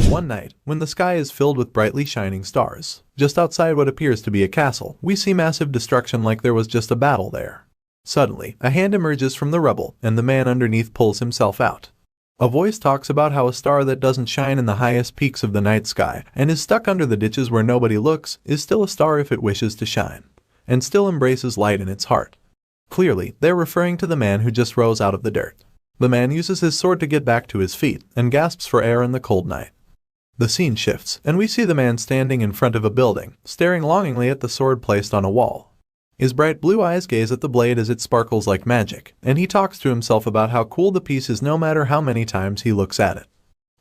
One night, when the sky is filled with brightly shining stars, just outside what appears to be a castle, we see massive destruction like there was just a battle there. Suddenly, a hand emerges from the rubble, and the man underneath pulls himself out. A voice talks about how a star that doesn't shine in the highest peaks of the night sky and is stuck under the ditches where nobody looks is still a star if it wishes to shine, and still embraces light in its heart. Clearly, they're referring to the man who just rose out of the dirt. The man uses his sword to get back to his feet and gasps for air in the cold night. The scene shifts, and we see the man standing in front of a building, staring longingly at the sword placed on a wall. His bright blue eyes gaze at the blade as it sparkles like magic, and he talks to himself about how cool the piece is no matter how many times he looks at it.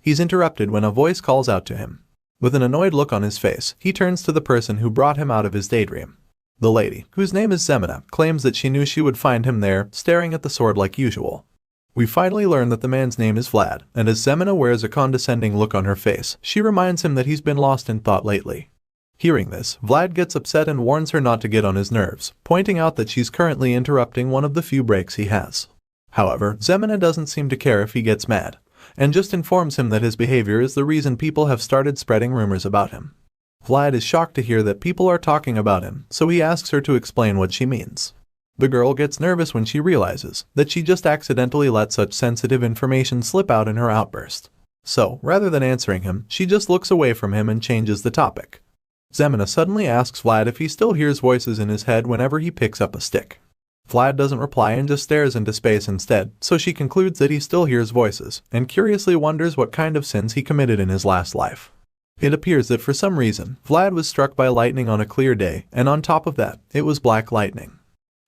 He's interrupted when a voice calls out to him. With an annoyed look on his face, he turns to the person who brought him out of his daydream. The lady, whose name is Zina, claims that she knew she would find him there, staring at the sword like usual. We finally learn that the man's name is Vlad, and as Zina wears a condescending look on her face, she reminds him that he's been lost in thought lately. Hearing this, Vlad gets upset and warns her not to get on his nerves, pointing out that she's currently interrupting one of the few breaks he has. However, Zina doesn't seem to care if he gets mad, and just informs him that his behavior is the reason people have started spreading rumors about him. Vlad is shocked to hear that people are talking about him, so he asks her to explain what she means. The girl gets nervous when she realizes that she just accidentally let such sensitive information slip out in her outburst. So, rather than answering him, she just looks away from him and changes the topic. Zina suddenly asks Vlad if he still hears voices in his head whenever he picks up a stick. Vlad doesn't reply and just stares into space instead, so she concludes that he still hears voices, and curiously wonders what kind of sins he committed in his last life. It appears that for some reason, Vlad was struck by lightning on a clear day, and on top of that, it was black lightning.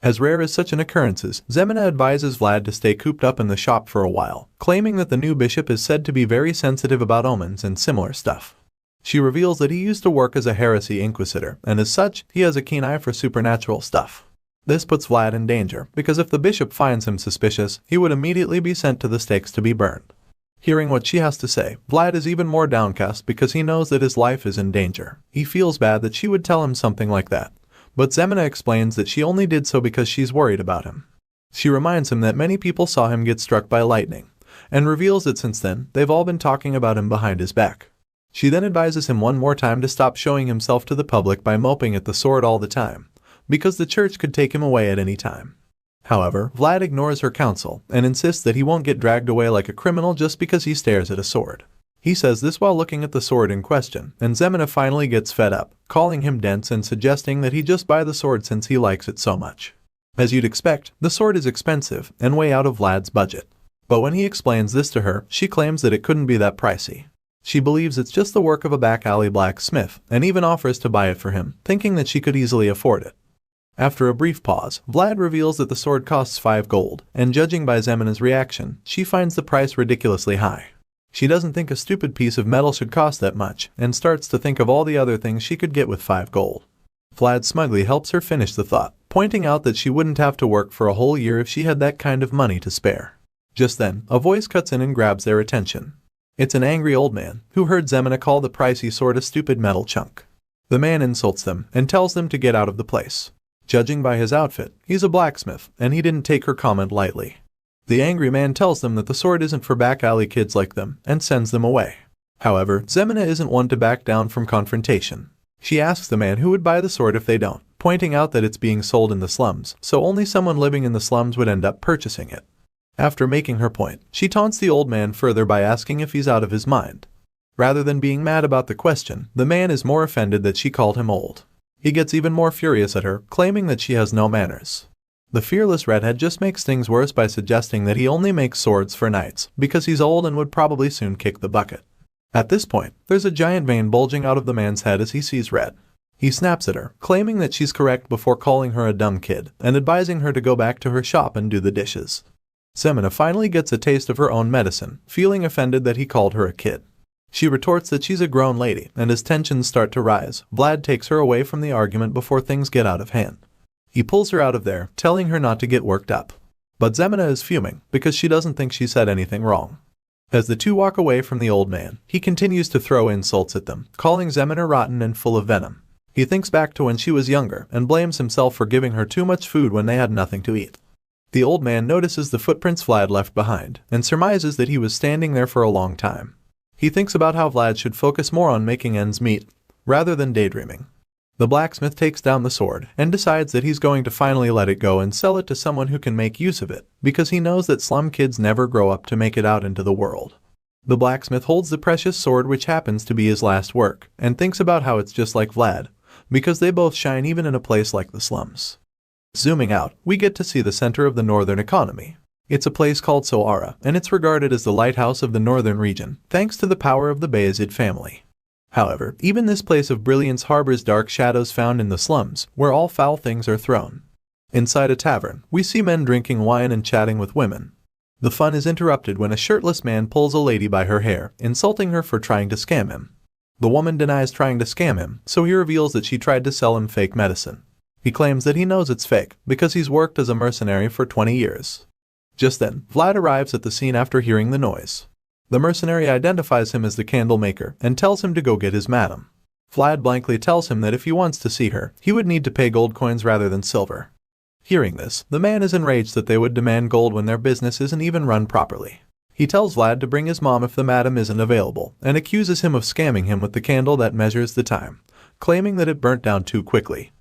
As rare as such an occurrence is, Zina advises Vlad to stay cooped up in the shop for a while, claiming that the new bishop is said to be very sensitive about omens and similar stuff. She reveals that he used to work as a heresy inquisitor, and as such, he has a keen eye for supernatural stuff. This puts Vlad in danger, because if the bishop finds him suspicious, he would immediately be sent to the stakes to be burned. Hearing what she has to say, Vlad is even more downcast because he knows that his life is in danger. He feels bad that she would tell him something like that. But Zina explains that she only did so because she's worried about him. She reminds him that many people saw him get struck by lightning, and reveals that since then, they've all been talking about him behind his back. She then advises him one more time to stop showing himself to the public by moping at the sword all the time, because the church could take him away at any time. However, Vlad ignores her counsel, and insists that he won't get dragged away like a criminal just because he stares at a sword. He says this while looking at the sword in question, and Zina finally gets fed up, calling him dense and suggesting that he just buy the sword since he likes it so much. As you'd expect, the sword is expensive and way out of Vlad's budget. But when he explains this to her, she claims that it couldn't be that pricey. She believes it's just the work of a back alley blacksmith, and even offers to buy it for him, thinking that she could easily afford it. After a brief pause, Vlad reveals that the sword costs 5 gold, and judging by Zina's reaction, she finds the price ridiculously high. She doesn't think a stupid piece of metal should cost that much, and starts to think of all the other things she could get with 5 gold. Vlad smugly helps her finish the thought, pointing out that she wouldn't have to work for a whole year if she had that kind of money to spare. Just then, a voice cuts in and grabs their attention. It's an angry old man, who heard Zina call the pricey sword a stupid metal chunk. The man insults them, and tells them to get out of the place. Judging by his outfit, he's a blacksmith, and he didn't take her comment lightly. The angry man tells them that the sword isn't for back alley kids like them, and sends them away. However, Zina isn't one to back down from confrontation. She asks the man who would buy the sword if they don't, pointing out that it's being sold in the slums, so only someone living in the slums would end up purchasing it. After making her point, she taunts the old man further by asking if he's out of his mind. Rather than being mad about the question, the man is more offended that she called him old. He gets even more furious at her, claiming that she has no manners. The fearless redhead just makes things worse by suggesting that he only makes swords for knights, because he's old and would probably soon kick the bucket. At this point, there's a giant vein bulging out of the man's head as he sees red. He snaps at her, claiming that she's correct before calling her a dumb kid, and advising her to go back to her shop and do the dishes. Zina finally gets a taste of her own medicine, feeling offended that he called her a kid. She retorts that she's a grown lady, and as tensions start to rise, Vlad takes her away from the argument before things get out of hand. He pulls her out of there, telling her not to get worked up. But Zina is fuming, because she doesn't think she said anything wrong. As the two walk away from the old man, he continues to throw insults at them, calling Zina rotten and full of venom. He thinks back to when she was younger, and blames himself for giving her too much food when they had nothing to eat. The old man notices the footprints Vlad left behind, and surmises that he was standing there for a long time. He thinks about how Vlad should focus more on making ends meet, rather than daydreaming. The blacksmith takes down the sword and decides that he's going to finally let it go and sell it to someone who can make use of it, because he knows that slum kids never grow up to make it out into the world. The blacksmith holds the precious sword, which happens to be his last work, and thinks about how it's just like Vlad, because they both shine even in a place like the slums. Zooming out, we get to see the center of the northern economy. It's a place called Sara, and it's regarded as the lighthouse of the northern region, thanks to the power of the Bayezid family. However, even this place of brilliance harbors dark shadows found in the slums, where all foul things are thrown. Inside a tavern, we see men drinking wine and chatting with women. The fun is interrupted when a shirtless man pulls a lady by her hair, insulting her for trying to scam him. The woman denies trying to scam him, so he reveals that she tried to sell him fake medicine. He claims that he knows it's fake, because he's worked as a mercenary for 20 years. Just then, Vlad arrives at the scene after hearing the noise. The mercenary identifies him as the candle maker and tells him to go get his madam. Vlad blankly tells him that if he wants to see her, he would need to pay gold coins rather than silver. Hearing this, the man is enraged that they would demand gold when their business isn't even run properly. He tells Vlad to bring his mom if the madam isn't available, and accuses him of scamming him with the candle that measures the time, claiming that it burnt down too quickly.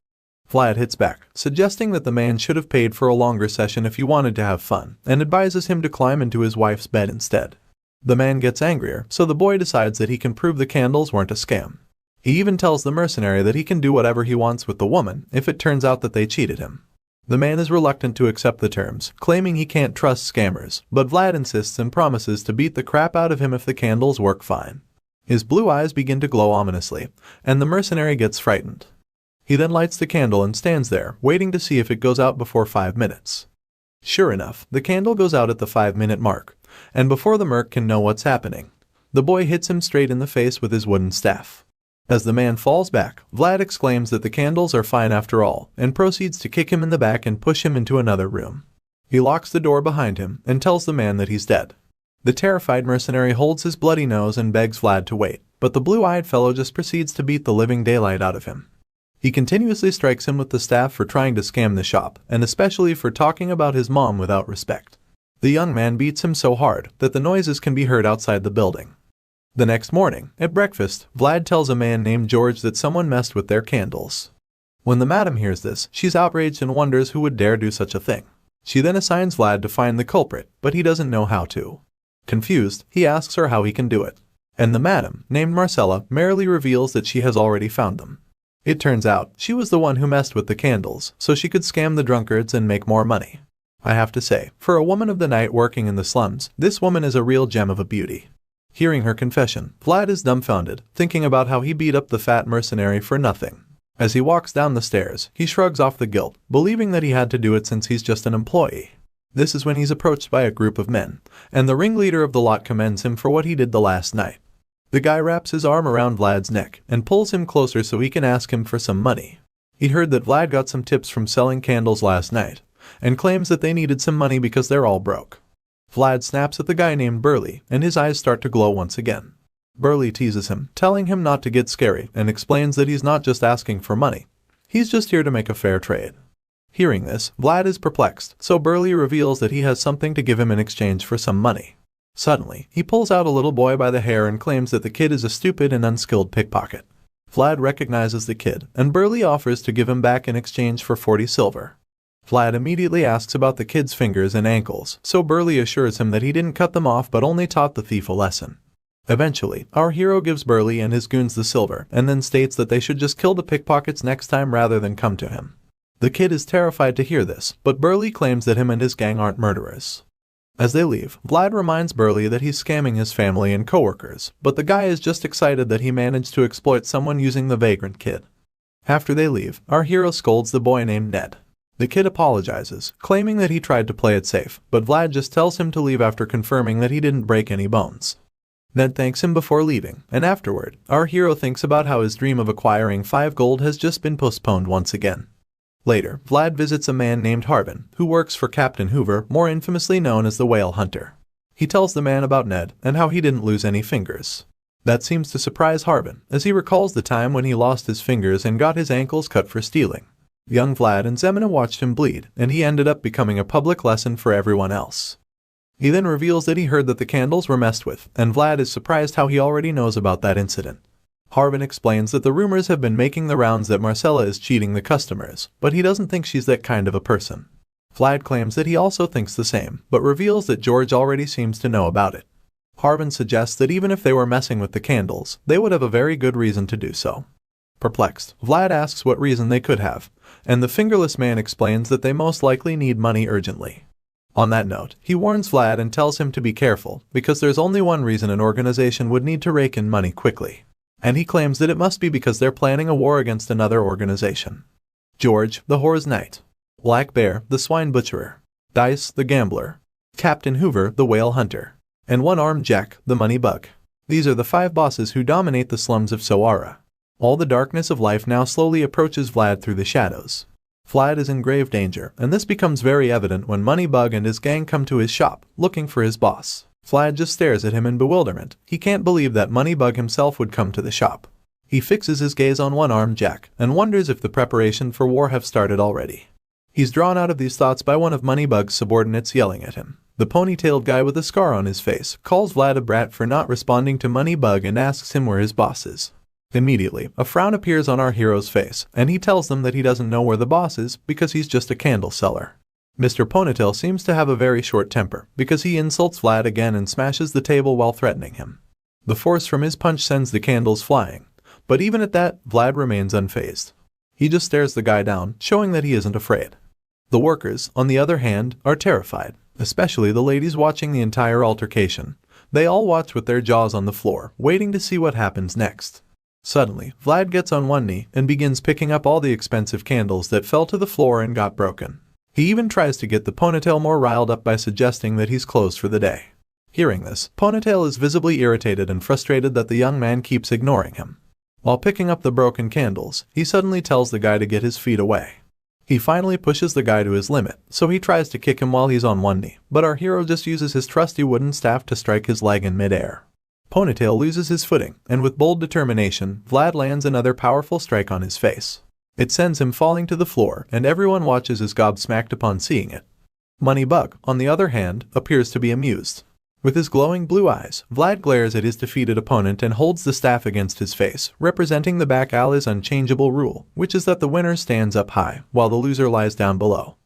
Vlad hits back, suggesting that the man should have paid for a longer session if he wanted to have fun, and advises him to climb into his wife's bed instead. The man gets angrier, so the boy decides that he can prove the candles weren't a scam. He even tells the mercenary that he can do whatever he wants with the woman if it turns out that they cheated him. The man is reluctant to accept the terms, claiming he can't trust scammers, but Vlad insists and promises to beat the crap out of him if the candles work fine. His blue eyes begin to glow ominously, and the mercenary gets frightened. He then lights the candle and stands there, waiting to see if it goes out before 5 minutes. Sure enough, the candle goes out at the 5-minute mark, and before the merc can know what's happening, the boy hits him straight in the face with his wooden staff. As the man falls back, Vlad exclaims that the candles are fine after all, and proceeds to kick him in the back and push him into another room. He locks the door behind him and tells the man that he's dead. The terrified mercenary holds his bloody nose and begs Vlad to wait, but the blue-eyed fellow just proceeds to beat the living daylight out of him. He continuously strikes him with the staff for trying to scam the shop, and especially for talking about his mom without respect. The young man beats him so hard that the noises can be heard outside the building. The next morning, at breakfast, Vlad tells a man named George that someone messed with their candles. When the madam hears this, she's outraged and wonders who would dare do such a thing. She then assigns Vlad to find the culprit, but he doesn't know how to. Confused, he asks her how he can do it. And the madam, named Marcella, merrily reveals that she has already found them. It turns out, she was the one who messed with the candles, so she could scam the drunkards and make more money. I have to say, for a woman of the night working in the slums, this woman is a real gem of a beauty. Hearing her confession, Vlad is dumbfounded, thinking about how he beat up the fat mercenary for nothing. As he walks down the stairs, he shrugs off the guilt, believing that he had to do it since he's just an employee. This is when he's approached by a group of men, and the ringleader of the lot commends him for what he did the last night. The guy wraps his arm around Vlad's neck and pulls him closer so he can ask him for some money. He heard that Vlad got some tips from selling candles last night, and claims that they needed some money because they're all broke. Vlad snaps at the guy named Burley, and his eyes start to glow once again. Burley teases him, telling him not to get scary, and explains that he's not just asking for money. He's just here to make a fair trade. Hearing this, Vlad is perplexed, so Burley reveals that he has something to give him in exchange for some money. Suddenly, he pulls out a little boy by the hair and claims that the kid is a stupid and unskilled pickpocket. Vlad recognizes the kid, and Burley offers to give him back in exchange for 40 silver. Vlad immediately asks about the kid's fingers and ankles, so Burley assures him that he didn't cut them off but only taught the thief a lesson. Eventually, our hero gives Burley and his goons the silver, and then states that they should just kill the pickpockets next time rather than come to him. The kid is terrified to hear this, but Burley claims that him and his gang aren't murderers. As they leave, Vlad reminds Burley that he's scamming his family and coworkers, but the guy is just excited that he managed to exploit someone using the vagrant kid. After they leave, our hero scolds the boy named Ned. The kid apologizes, claiming that he tried to play it safe, but Vlad just tells him to leave after confirming that he didn't break any bones. Ned thanks him before leaving, and afterward, our hero thinks about how his dream of acquiring 5 gold has just been postponed once again. Later, Vlad visits a man named Harvin, who works for Captain Hoover, more infamously known as the Whale Hunter. He tells the man about Ned and how he didn't lose any fingers. That seems to surprise Harvin, as he recalls the time when he lost his fingers and got his ankles cut for stealing. Young Vlad and Zina watched him bleed, and he ended up becoming a public lesson for everyone else. He then reveals that he heard that the candles were messed with, and Vlad is surprised how he already knows about that incident. Harvin explains that the rumors have been making the rounds that Marcella is cheating the customers, but he doesn't think she's that kind of a person. Vlad claims that he also thinks the same, but reveals that George already seems to know about it. Harvin suggests that even if they were messing with the candles, they would have a very good reason to do so. Perplexed, Vlad asks what reason they could have, and the fingerless man explains that they most likely need money urgently. On that note, he warns Vlad and tells him to be careful, because there's only one reason an organization would need to rake in money quickly. And he claims that it must be because they're planning a war against another organization. George, the Whore's Knight. Black Bear, the Swine Butcherer. Dice, the Gambler. Captain Hoover, the Whale Hunter. And One-Armed Jack, the Moneybug. These are the 5 bosses who dominate the slums of Sara. All the darkness of life now slowly approaches Vlad through the shadows. Vlad is in grave danger, and this becomes very evident when Moneybug and his gang come to his shop, looking for his boss. Vlad just stares at him in bewilderment. He can't believe that Moneybug himself would come to the shop. He fixes his gaze on One-Armed Jack, and wonders if the preparation for war have started already. He's drawn out of these thoughts by one of Moneybug's subordinates yelling at him. The ponytailed guy with a scar on his face calls Vlad a brat for not responding to Moneybug and asks him where his boss is. Immediately, a frown appears on our hero's face, and he tells them that he doesn't know where the boss is because he's just a candle seller. Mr. Ponytail seems to have a very short temper because he insults Vlad again and smashes the table while threatening him. The force from his punch sends the candles flying, but even at that, Vlad remains unfazed. He just stares the guy down, showing that he isn't afraid. The workers, on the other hand, are terrified, especially the ladies watching the entire altercation. They all watch with their jaws on the floor, waiting to see what happens next. Suddenly, Vlad gets on one knee and begins picking up all the expensive candles that fell to the floor and got broken. He even tries to get the Ponytail more riled up by suggesting that he's closed for the day. Hearing this, Ponytail is visibly irritated and frustrated that the young man keeps ignoring him. While picking up the broken candles, he suddenly tells the guy to get his feet away. He finally pushes the guy to his limit, so he tries to kick him while he's on one knee, but our hero just uses his trusty wooden staff to strike his leg in midair. Ponytail loses his footing, and with bold determination, Vlad lands another powerful strike on his face. It sends him falling to the floor, and everyone watches as gobsmacked upon seeing it. Moneybug, on the other hand, appears to be amused. With his glowing blue eyes, Vlad glares at his defeated opponent and holds the staff against his face, representing the back alley's unchangeable rule, which is that the winner stands up high, while the loser lies down below.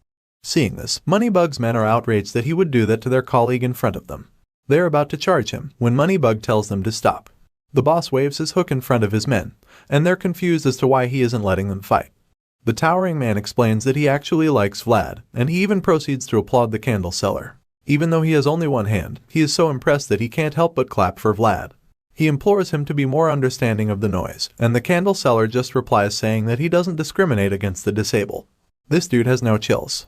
Seeing this, Moneybug's men are outraged that he would do that to their colleague in front of them. They're about to charge him, when Moneybug tells them to stop. The boss waves his hook in front of his men, and they're confused as to why he isn't letting them fight. The towering man explains that he actually likes Vlad, and he even proceeds to applaud the candle seller. Even though he has only one hand, he is so impressed that he can't help but clap for Vlad. He implores him to be more understanding of the noise, and the candle seller just replies saying that he doesn't discriminate against the disabled. This dude has no chills.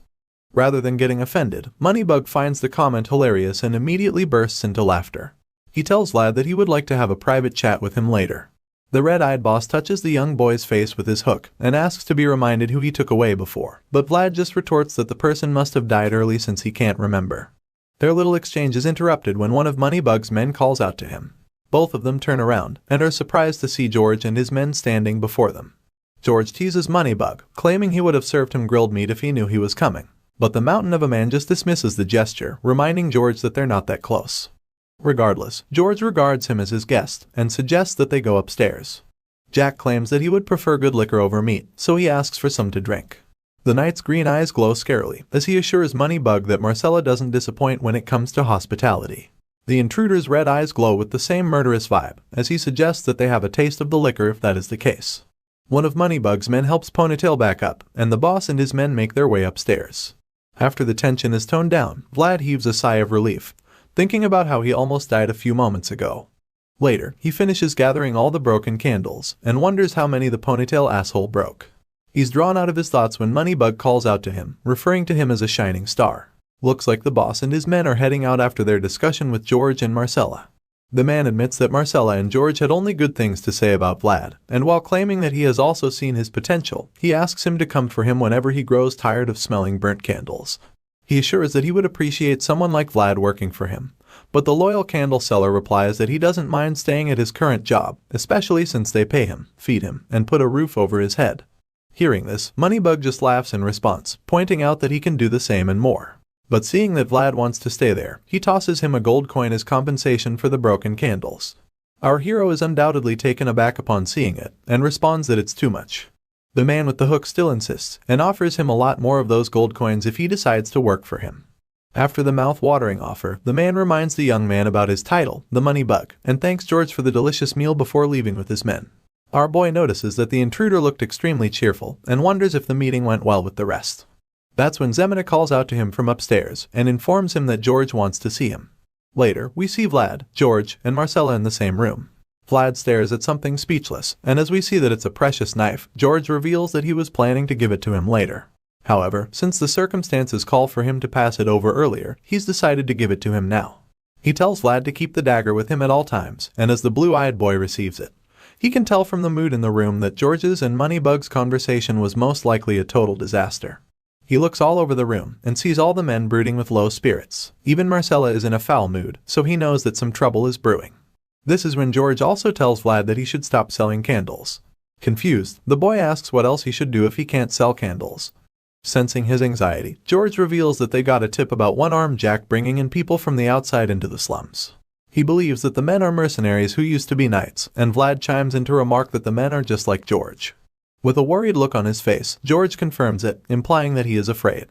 Rather than getting offended, Moneybug finds the comment hilarious and immediately bursts into laughter. He tells Vlad that he would like to have a private chat with him later. The red-eyed boss touches the young boy's face with his hook and asks to be reminded who he took away before, but Vlad just retorts that the person must have died early since he can't remember. Their little exchange is interrupted when one of Moneybug's men calls out to him. Both of them turn around and are surprised to see George and his men standing before them. George teases Moneybug, claiming he would have served him grilled meat if he knew he was coming. But the mountain of a man just dismisses the gesture, reminding George that they're not that close. Regardless, George regards him as his guest and suggests that they go upstairs. Jack claims that he would prefer good liquor over meat, so he asks for some to drink. The knight's green eyes glow scarily as he assures Moneybug that Marcella doesn't disappoint when it comes to hospitality. The intruder's red eyes glow with the same murderous vibe as he suggests that they have a taste of the liquor if that is the case. One of Moneybug's men helps Ponytail back up, and the boss and his men make their way upstairs. After the tension is toned down, Vlad heaves a sigh of relief, thinking about how he almost died a few moments ago. Later, he finishes gathering all the broken candles and wonders how many the Ponytail asshole broke. He's drawn out of his thoughts when Moneybug calls out to him, referring to him as a shining star. Looks like the boss and his men are heading out after their discussion with George and Marcella. The man admits that Marcella and George had only good things to say about Vlad, and while claiming that he has also seen his potential, he asks him to come for him whenever he grows tired of smelling burnt candles. He assures that he would appreciate someone like Vlad working for him, but the loyal candle seller replies that he doesn't mind staying at his current job, especially since they pay him, feed him, and put a roof over his head. Hearing this, Moneybug just laughs in response, pointing out that he can do the same and more. But seeing that Vlad wants to stay there, he tosses him a gold coin as compensation for the broken candles. Our hero is undoubtedly taken aback upon seeing it, and responds that it's too much. The man with the hook still insists, and offers him a lot more of those gold coins if he decides to work for him. After the mouth-watering offer, the man reminds the young man about his title, the Moneybug, and thanks George for the delicious meal before leaving with his men. Our boy notices that the intruder looked extremely cheerful, and wonders if the meeting went well with the rest. That's when Zina calls out to him from upstairs, and informs him that George wants to see him. Later, we see Vlad, George, and Marcella in the same room. Vlad stares at something speechless, and as we see that it's a precious knife, George reveals that he was planning to give it to him later. However, since the circumstances call for him to pass it over earlier, he's decided to give it to him now. He tells Vlad to keep the dagger with him at all times, and as the blue-eyed boy receives it, he can tell from the mood in the room that George's and Moneybug's conversation was most likely a total disaster. He looks all over the room and sees all the men brooding with low spirits. Even Marcella is in a foul mood, so he knows that some trouble is brewing. This is when George also tells Vlad that he should stop selling candles. Confused, the boy asks what else he should do if he can't sell candles. Sensing his anxiety, George reveals that they got a tip about one-armed Jack bringing in people from the outside into the slums. He believes that the men are mercenaries who used to be knights, and Vlad chimes in to remark that the men are just like George. With a worried look on his face, George confirms it, implying that he is afraid.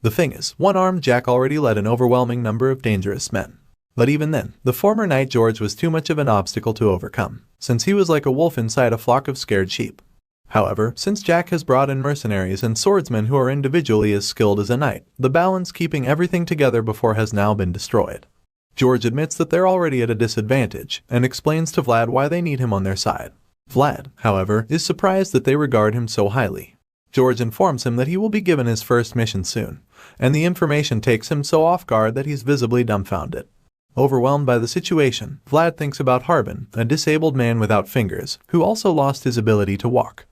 The thing is, one-armed Jack already led an overwhelming number of dangerous men. But even then, the former knight George was too much of an obstacle to overcome, since he was like a wolf inside a flock of scared sheep. However, since Jack has brought in mercenaries and swordsmen who are individually as skilled as a knight, the balance keeping everything together before has now been destroyed. George admits that they're already at a disadvantage, and explains to Vlad why they need him on their side. Vlad, however, is surprised that they regard him so highly. George informs him that he will be given his first mission soon, and the information takes him so off guard that he's visibly dumbfounded. Overwhelmed by the situation, Vlad thinks about Harbin, a disabled man without fingers, who also lost his ability to walk.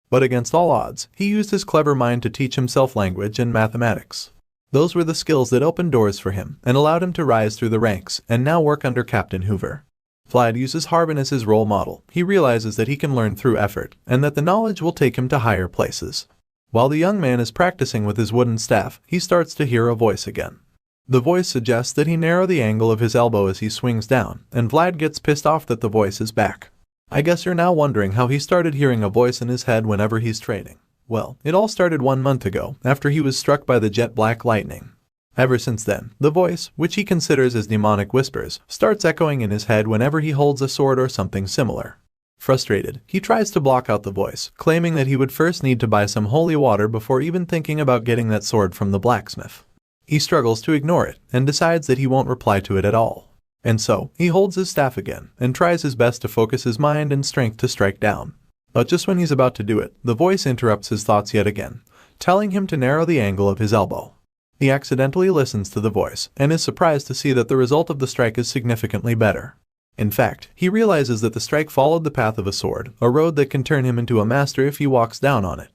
But against all odds, he used his clever mind to teach himself language and mathematics. Those were the skills that opened doors for him and allowed him to rise through the ranks and now work under Captain Hoover. Vlad uses Harbin as his role model. He realizes that he can learn through effort and that the knowledge will take him to higher places. While the young man is practicing with his wooden staff, he starts to hear a voice again. The voice suggests that he narrow the angle of his elbow as he swings down, and Vlad gets pissed off that the voice is back. I guess you're now wondering how he started hearing a voice in his head whenever he's trading. Well, it all started 1 month ago, after he was struck by the jet black lightning. Ever since then, the voice, which he considers as demonic whispers, starts echoing in his head whenever he holds a sword or something similar. Frustrated, he tries to block out the voice, claiming that he would first need to buy some holy water before even thinking about getting that sword from the blacksmith. He struggles to ignore it, and decides that he won't reply to it at all. And so, he holds his staff again, and tries his best to focus his mind and strength to strike down. But just when he's about to do it, the voice interrupts his thoughts yet again, telling him to narrow the angle of his elbow. He accidentally listens to the voice, and is surprised to see that the result of the strike is significantly better. In fact, he realizes that the strike followed the path of a sword, a road that can turn him into a master if he walks down on it.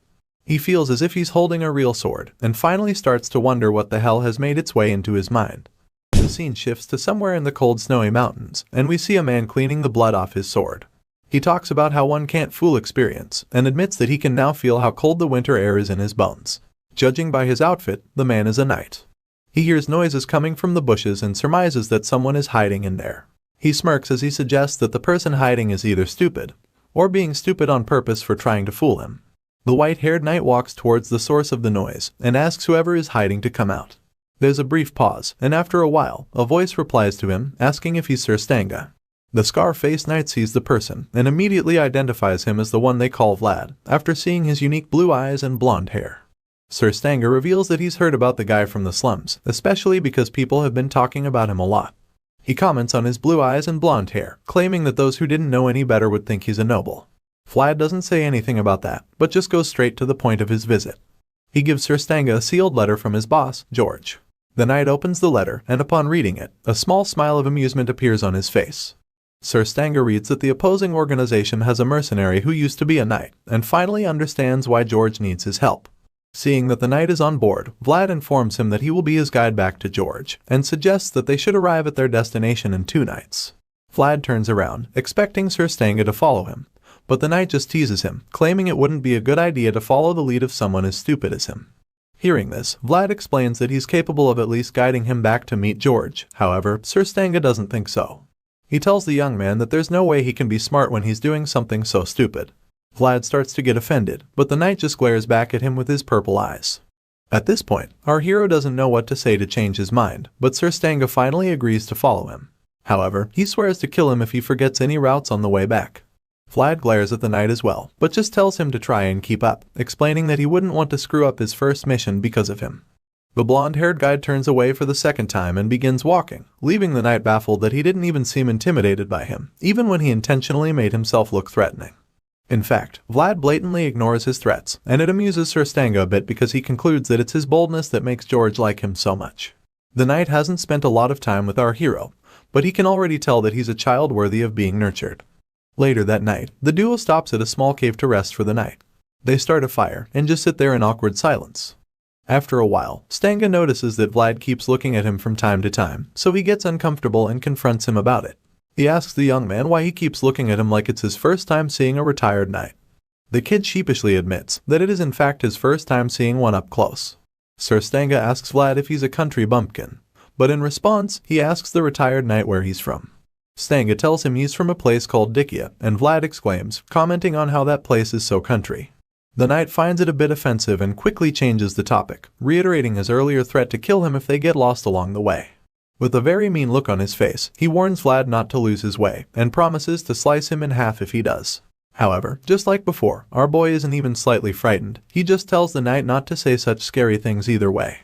He feels as if he's holding a real sword, and finally starts to wonder what the hell has made its way into his mind. The scene shifts to somewhere in the cold snowy mountains, and we see a man cleaning the blood off his sword. He talks about how one can't fool experience, and admits that he can now feel how cold the winter air is in his bones. Judging by his outfit, the man is a knight. He hears noises coming from the bushes and surmises that someone is hiding in there. He smirks as he suggests that the person hiding is either stupid, or being stupid on purpose for trying to fool him. The white-haired knight walks towards the source of the noise, and asks whoever is hiding to come out. There's a brief pause, and after a while, a voice replies to him, asking if he's Sir Stanga. The scar-faced knight sees the person, and immediately identifies him as the one they call Vlad, after seeing his unique blue eyes and blonde hair. Sir Stanga reveals that he's heard about the guy from the slums, especially because people have been talking about him a lot. He comments on his blue eyes and blonde hair, claiming that those who didn't know any better would think he's a noble. Vlad doesn't say anything about that, but just goes straight to the point of his visit. He gives Sir Stanga a sealed letter from his boss, George. The knight opens the letter, and upon reading it, a small smile of amusement appears on his face. Sir Stanga reads that the opposing organization has a mercenary who used to be a knight, and finally understands why George needs his help. Seeing that the knight is on board, Vlad informs him that he will be his guide back to George, and suggests that they should arrive at their destination in 2 nights. Vlad turns around, expecting Sir Stanga to follow him, but the knight just teases him, claiming it wouldn't be a good idea to follow the lead of someone as stupid as him. Hearing this, Vlad explains that he's capable of at least guiding him back to meet George. However, Sir Stanga doesn't think so. He tells the young man that there's no way he can be smart when he's doing something so stupid. Vlad starts to get offended, but the knight just glares back at him with his purple eyes. At this point, our hero doesn't know what to say to change his mind, but Sir Stanga finally agrees to follow him. However, he swears to kill him if he forgets any routes on the way back. Vlad glares at the knight as well, but just tells him to try and keep up, explaining that he wouldn't want to screw up his first mission because of him. The blonde-haired guide turns away for the second time and begins walking, leaving the knight baffled that he didn't even seem intimidated by him, even when he intentionally made himself look threatening. In fact, Vlad blatantly ignores his threats, and it amuses Sir Stanga a bit because he concludes that it's his boldness that makes George like him so much. The knight hasn't spent a lot of time with our hero, but he can already tell that he's a child worthy of being nurtured. Later that night, the duo stops at a small cave to rest for the night. They start a fire and just sit there in awkward silence. After a while, Stanga notices that Vlad keeps looking at him from time to time, so he gets uncomfortable and confronts him about it. He asks the young man why he keeps looking at him like it's his first time seeing a retired knight. The kid sheepishly admits that it is in fact his first time seeing one up close. Sir Stanga asks Vlad if he's a country bumpkin, but in response, he asks the retired knight where he's from. Stanga tells him he's from a place called Dikia, and Vlad exclaims, commenting on how that place is so country. The knight finds it a bit offensive and quickly changes the topic, reiterating his earlier threat to kill him if they get lost along the way. With a very mean look on his face, he warns Vlad not to lose his way, and promises to slice him in half if he does. However, just like before, our boy isn't even slightly frightened. He just tells the knight not to say such scary things either way.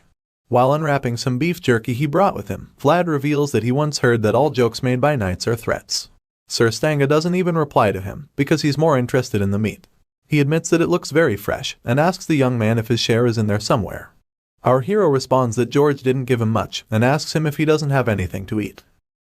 While unwrapping some beef jerky he brought with him, Vlad reveals that he once heard that all jokes made by knights are threats. Sir Stanga doesn't even reply to him, because he's more interested in the meat. He admits that it looks very fresh, and asks the young man if his share is in there somewhere. Our hero responds that George didn't give him much, and asks him if he doesn't have anything to eat.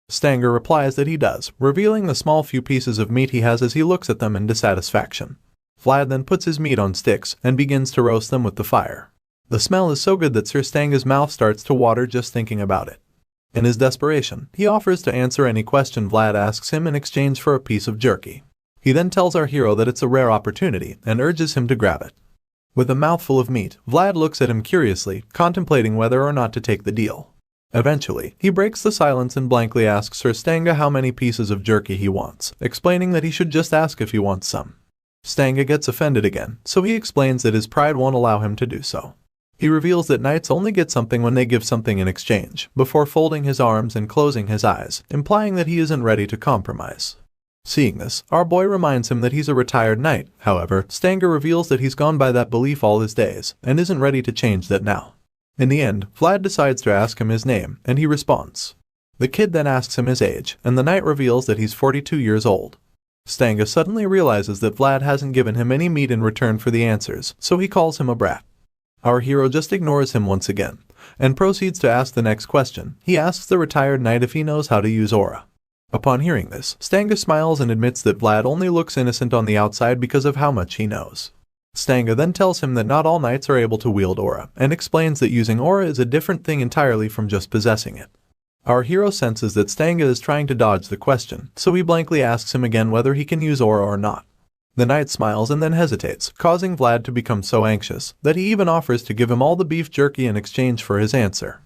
Stanga replies that he does, revealing the small few pieces of meat he has as he looks at them in dissatisfaction. Vlad then puts his meat on sticks, and begins to roast them with the fire. The smell is so good that Sir Stanga's mouth starts to water just thinking about it. In his desperation, he offers to answer any question Vlad asks him in exchange for a piece of jerky. He then tells our hero that it's a rare opportunity, and urges him to grab it. With a mouthful of meat, Vlad looks at him curiously, contemplating whether or not to take the deal. Eventually, he breaks the silence and blankly asks Sir Stanga how many pieces of jerky he wants, explaining that he should just ask if he wants some. Stanga gets offended again, so he explains that his pride won't allow him to do so. He reveals that knights only get something when they give something in exchange, before folding his arms and closing his eyes, implying that he isn't ready to compromise. Seeing this, our boy reminds him that he's a retired knight. However, Stanga reveals that he's gone by that belief all his days, and isn't ready to change that now. In the end, Vlad decides to ask him his name, and he responds. The kid then asks him his age, and the knight reveals that he's 42 years old. Stanga suddenly realizes that Vlad hasn't given him any meat in return for the answers, so he calls him a brat. Our hero just ignores him once again, and proceeds to ask the next question. He asks the retired knight if he knows how to use aura. Upon hearing this, Stanga smiles and admits that Vlad only looks innocent on the outside because of how much he knows. Stanga then tells him that not all knights are able to wield aura, and explains that using aura is a different thing entirely from just possessing it. Our hero senses that Stanga is trying to dodge the question, so he blankly asks him again whether he can use aura or not. The knight smiles and then hesitates, causing Vlad to become so anxious that he even offers to give him all the beef jerky in exchange for his answer.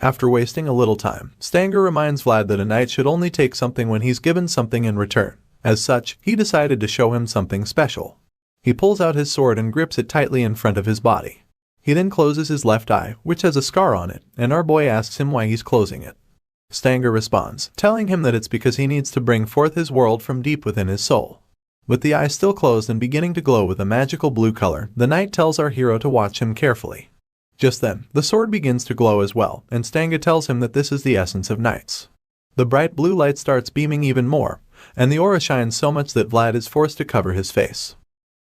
After wasting a little time, Stanga reminds Vlad that a knight should only take something when he's given something in return. As such, he decided to show him something special. He pulls out his sword and grips it tightly in front of his body. He then closes his left eye, which has a scar on it, and our boy asks him why he's closing it. Stanga responds, telling him that it's because he needs to bring forth his world from deep within his soul. With the eye still closed and beginning to glow with a magical blue color, the knight tells our hero to watch him carefully. Just then, the sword begins to glow as well, and Stanga tells him that this is the essence of knights. The bright blue light starts beaming even more, and the aura shines so much that Vlad is forced to cover his face.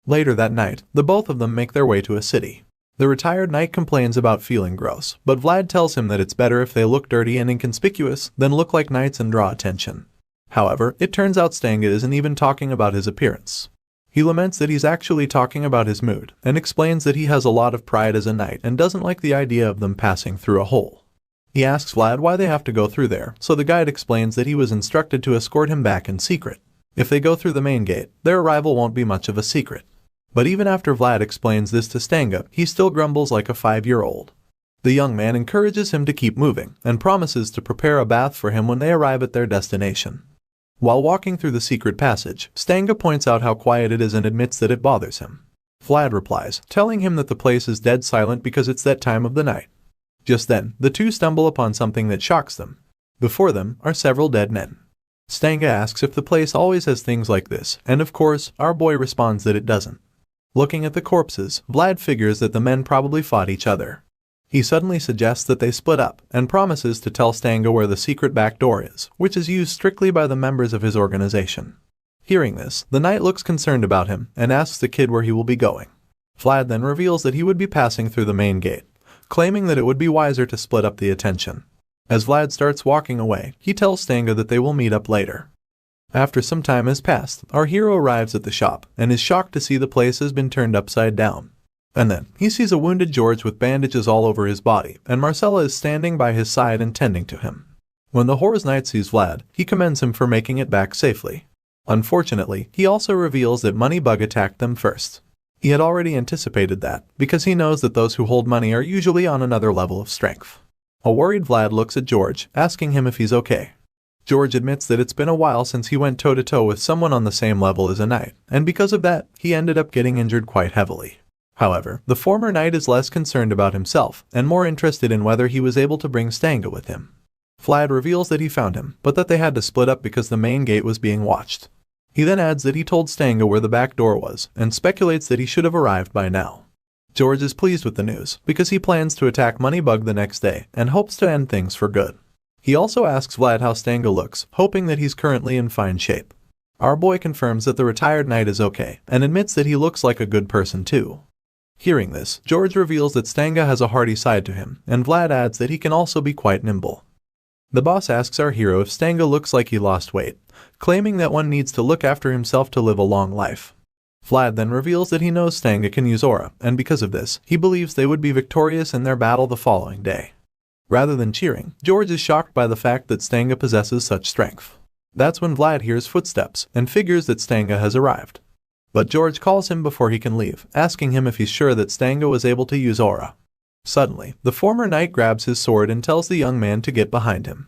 Later that night, the both of them make their way to a city. The retired knight complains about feeling gross, but Vlad tells him that it's better if they look dirty and inconspicuous than look like knights and draw attention. However, it turns out Stanga isn't even talking about his appearance. He laments that he's actually talking about his mood, and explains that he has a lot of pride as a knight and doesn't like the idea of them passing through a hole. He asks Vlad why they have to go through there, so the guide explains that he was instructed to escort him back in secret. If they go through the main gate, their arrival won't be much of a secret. But even after Vlad explains this to Stanga, he still grumbles like a 5-year-old. The young man encourages him to keep moving and promises to prepare a bath for him when they arrive at their destination. While walking through the secret passage, Stanga points out how quiet it is and admits that it bothers him. Vlad replies, telling him that the place is dead silent because it's that time of the night. Just then, the two stumble upon something that shocks them. Before them are several dead men. Stanga asks if the place always has things like this, and of course, our boy responds that it doesn't. Looking at the corpses, Vlad figures that the men probably fought each other. He suddenly suggests that they split up, and promises to tell Stanga where the secret back door is, which is used strictly by the members of his organization. Hearing this, the knight looks concerned about him, and asks the kid where he will be going. Vlad then reveals that he would be passing through the main gate, claiming that it would be wiser to split up the attention. As Vlad starts walking away, he tells Stanga that they will meet up later. After some time has passed, our hero arrives at the shop, and is shocked to see the place has been turned upside down. And then, he sees a wounded George with bandages all over his body, and Marcella is standing by his side and tending to him. When the Horror's Knight sees Vlad, he commends him for making it back safely. Unfortunately, he also reveals that Moneybug attacked them first. He had already anticipated that, because he knows that those who hold money are usually on another level of strength. A worried Vlad looks at George, asking him if he's okay. George admits that it's been a while since he went toe-to-toe with someone on the same level as a knight, and because of that, he ended up getting injured quite heavily. However, the former knight is less concerned about himself, and more interested in whether he was able to bring Stanga with him. Vlad reveals that he found him, but that they had to split up because the main gate was being watched. He then adds that he told Stanga where the back door was, and speculates that he should have arrived by now. George is pleased with the news, because he plans to attack Moneybug the next day, and hopes to end things for good. He also asks Vlad how Stanga looks, hoping that he's currently in fine shape. Our boy confirms that the retired knight is okay, and admits that he looks like a good person too. Hearing this, George reveals that Stanga has a hearty side to him, and Vlad adds that he can also be quite nimble. The boss asks our hero if Stanga looks like he lost weight, claiming that one needs to look after himself to live a long life. Vlad then reveals that he knows Stanga can use aura, and because of this, he believes they would be victorious in their battle the following day. Rather than cheering, George is shocked by the fact that Stanga possesses such strength. That's when Vlad hears footsteps, and figures that Stanga has arrived. But George calls him before he can leave, asking him if he's sure that Stanga was able to use aura. Suddenly, the former knight grabs his sword and tells the young man to get behind him.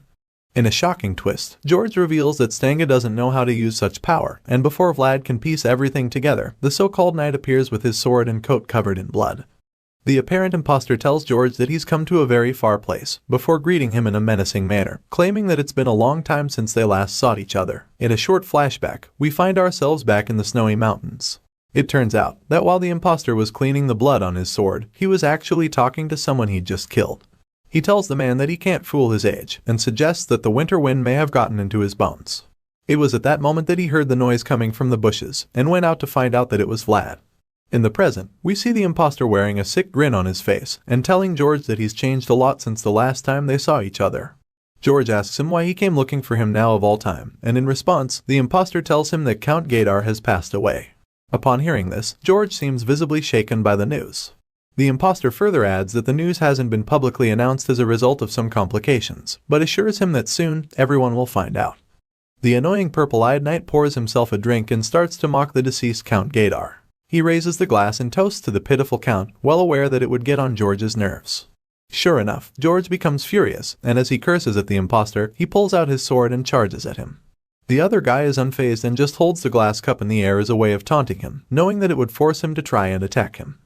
In a shocking twist, George reveals that Stanga doesn't know how to use such power, and before Vlad can piece everything together, the so-called knight appears with his sword and coat covered in blood. The apparent imposter tells George that he's come to a very far place, before greeting him in a menacing manner, claiming that it's been a long time since they last saw each other. In a short flashback, we find ourselves back in the snowy mountains. It turns out that while the imposter was cleaning the blood on his sword, he was actually talking to someone he'd just killed. He tells the man that he can't fool his age, and suggests that the winter wind may have gotten into his bones. It was at that moment that he heard the noise coming from the bushes, and went out to find out that it was Vlad. In the present, we see the imposter wearing a sick grin on his face, and telling George that he's changed a lot since the last time they saw each other. George asks him why he came looking for him now of all time, and in response, the imposter tells him that Count Gadar has passed away. Upon hearing this, George seems visibly shaken by the news. The imposter further adds that the news hasn't been publicly announced as a result of some complications, but assures him that soon, everyone will find out. The annoying purple-eyed knight pours himself a drink and starts to mock the deceased Count Gadar. He raises the glass and toasts to the pitiful Count, well aware that it would get on George's nerves. Sure enough, George becomes furious, and as he curses at the imposter, he pulls out his sword and charges at him. The other guy is unfazed and just holds the glass cup in the air as a way of taunting him, knowing that it would force him to try and attack him.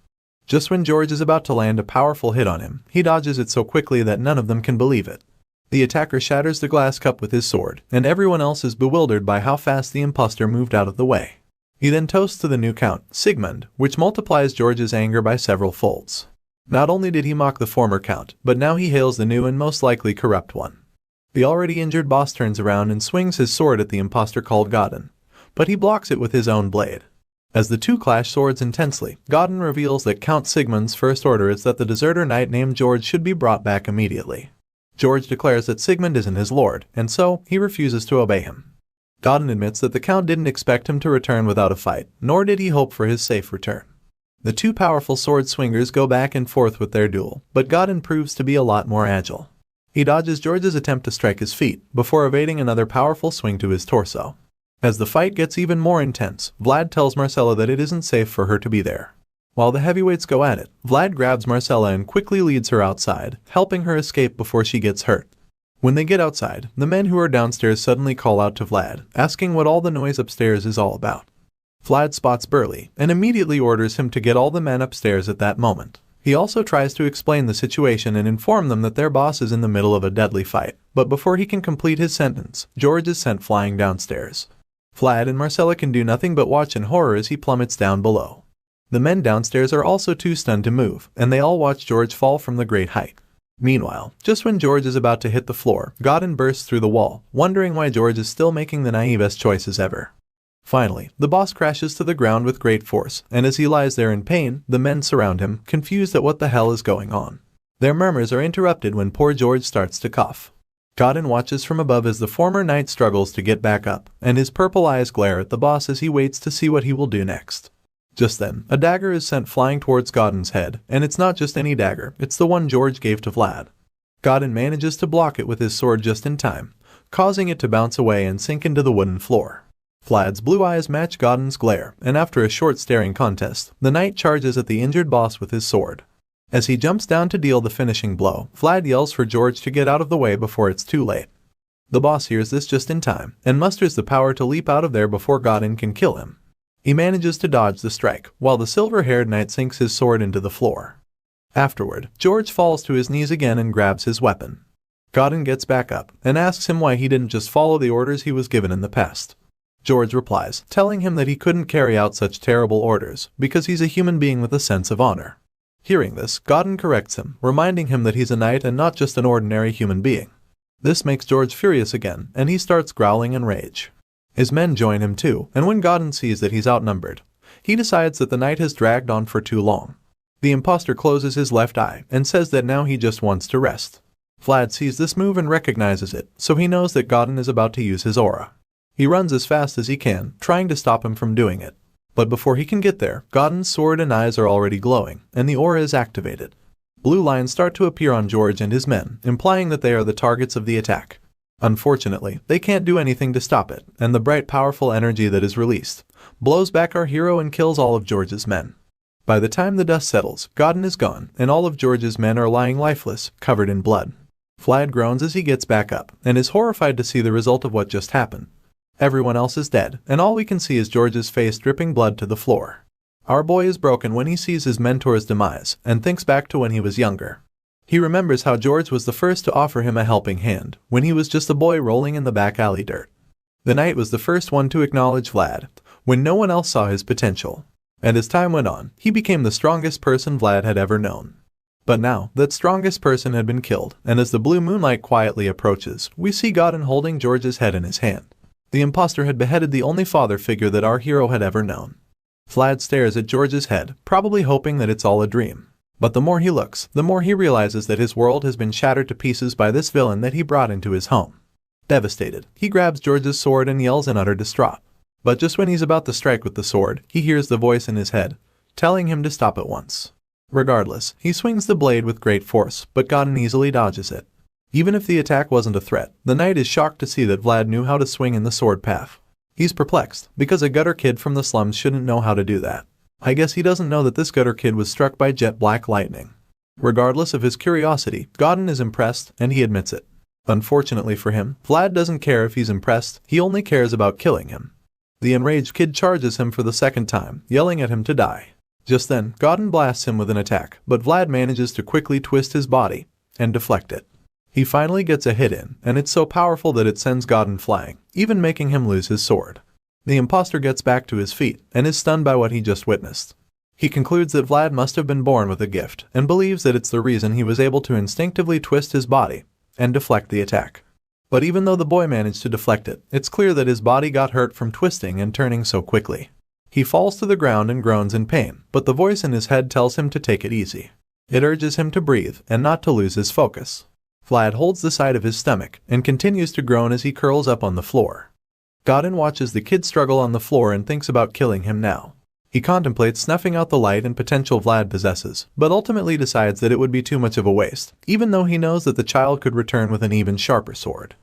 Just when George is about to land a powerful hit on him, he dodges it so quickly that none of them can believe it. The attacker shatters the glass cup with his sword, and everyone else is bewildered by how fast the imposter moved out of the way. He then toasts to the new Count, Sigmund, which multiplies George's anger by several folds. Not only did he mock the former Count, but now he hails the new and most likely corrupt one. The already injured boss turns around and swings his sword at the imposter called Godin, but he blocks it with his own blade. As the two clash swords intensely, Godin reveals that Count Sigmund's first order is that the deserter knight named George should be brought back immediately. George declares that Sigmund isn't his lord, and so he refuses to obey him. Godin admits that the Count didn't expect him to return without a fight, nor did he hope for his safe return. The two powerful sword swingers go back and forth with their duel, but Godin proves to be a lot more agile. He dodges George's attempt to strike his feet, before evading another powerful swing to his torso. As the fight gets even more intense, Vlad tells Marcella that it isn't safe for her to be there. While the heavyweights go at it, Vlad grabs Marcella and quickly leads her outside, helping her escape before she gets hurt. When they get outside, the men who are downstairs suddenly call out to Vlad, asking what all the noise upstairs is all about. Vlad spots Burly and immediately orders him to get all the men upstairs at that moment. He also tries to explain the situation and inform them that their boss is in the middle of a deadly fight, but before he can complete his sentence, George is sent flying downstairs. Vlad and Marcella can do nothing but watch in horror as he plummets down below. The men downstairs are also too stunned to move, and they all watch George fall from the great height. Meanwhile, just when George is about to hit the floor, Godin bursts through the wall, wondering why George is still making the naivest choices ever. Finally, the boss crashes to the ground with great force, and as he lies there in pain, the men surround him, confused at what the hell is going on. Their murmurs are interrupted when poor George starts to cough. Godin watches from above as the former knight struggles to get back up, and his purple eyes glare at the boss as he waits to see what he will do next. Just then, a dagger is sent flying towards Godin's head, and it's not just any dagger, it's the one George gave to Vlad. Godin manages to block it with his sword just in time, causing it to bounce away and sink into the wooden floor. Vlad's blue eyes match Godin's glare, and after a short staring contest, the knight charges at the injured boss with his sword. As he jumps down to deal the finishing blow, Vlad yells for George to get out of the way before it's too late. The boss hears this just in time, and musters the power to leap out of there before Godin can kill him. He manages to dodge the strike, while the silver-haired knight sinks his sword into the floor. Afterward, George falls to his knees again and grabs his weapon. Godin gets back up, and asks him why he didn't just follow the orders he was given in the past. George replies, telling him that he couldn't carry out such terrible orders, because he's a human being with a sense of honor. Hearing this, Godin corrects him, reminding him that he's a knight and not just an ordinary human being. This makes George furious again, and he starts growling in rage. His men join him too, and when Godin sees that he's outnumbered, he decides that the knight has dragged on for too long. The imposter closes his left eye and says that now he just wants to rest. Vlad sees this move and recognizes it, so he knows that Godin is about to use his aura. He runs as fast as he can, trying to stop him from doing it. But before he can get there, Godin's sword and eyes are already glowing, and the aura is activated. Blue lines start to appear on George and his men, implying that they are the targets of the attack. Unfortunately, they can't do anything to stop it, and the bright, powerful energy that is released blows back our hero and kills all of George's men. By the time the dust settles, Godin is gone, and all of George's men are lying lifeless, covered in blood. Vlad groans as he gets back up, and is horrified to see the result of what just happened. Everyone else is dead, and all we can see is George's face dripping blood to the floor. Our boy is broken when he sees his mentor's demise, and thinks back to when he was younger. He remembers how George was the first to offer him a helping hand, when he was just a boy rolling in the back alley dirt. The knight was the first one to acknowledge Vlad, when no one else saw his potential. And as time went on, he became the strongest person Vlad had ever known. But now, that strongest person had been killed, and as the blue moonlight quietly approaches, we see Godin holding George's head in his hand. The imposter had beheaded the only father figure that our hero had ever known. Vlad stares at George's head, probably hoping that it's all a dream. But the more he looks, the more he realizes that his world has been shattered to pieces by this villain that he brought into his home. Devastated, he grabs George's sword and yells in utter distraught. But just when he's about to strike with the sword, he hears the voice in his head, telling him to stop at once. Regardless, he swings the blade with great force, but Godin easily dodges it. Even if the attack wasn't a threat, the knight is shocked to see that Vlad knew how to swing in the sword path. He's perplexed, because a gutter kid from the slums shouldn't know how to do that. I guess he doesn't know that this gutter kid was struck by jet black lightning. Regardless of his curiosity, Godin is impressed, and he admits it. Unfortunately for him, Vlad doesn't care if he's impressed, he only cares about killing him. The enraged kid charges him for the second time, yelling at him to die. Just then, Godin blasts him with an attack, but Vlad manages to quickly twist his body and deflect it. He finally gets a hit in, and it's so powerful that it sends Godin flying, even making him lose his sword. The imposter gets back to his feet and is stunned by what he just witnessed. He concludes that Vlad must have been born with a gift and believes that it's the reason he was able to instinctively twist his body and deflect the attack. But even though the boy managed to deflect it, it's clear that his body got hurt from twisting and turning so quickly. He falls to the ground and groans in pain, but the voice in his head tells him to take it easy. It urges him to breathe and not to lose his focus. Vlad holds the side of his stomach and continues to groan as he curls up on the floor. Godin watches the kid struggle on the floor and thinks about killing him now. He contemplates snuffing out the light and potential Vlad possesses, but ultimately decides that it would be too much of a waste, even though he knows that the child could return with an even sharper sword.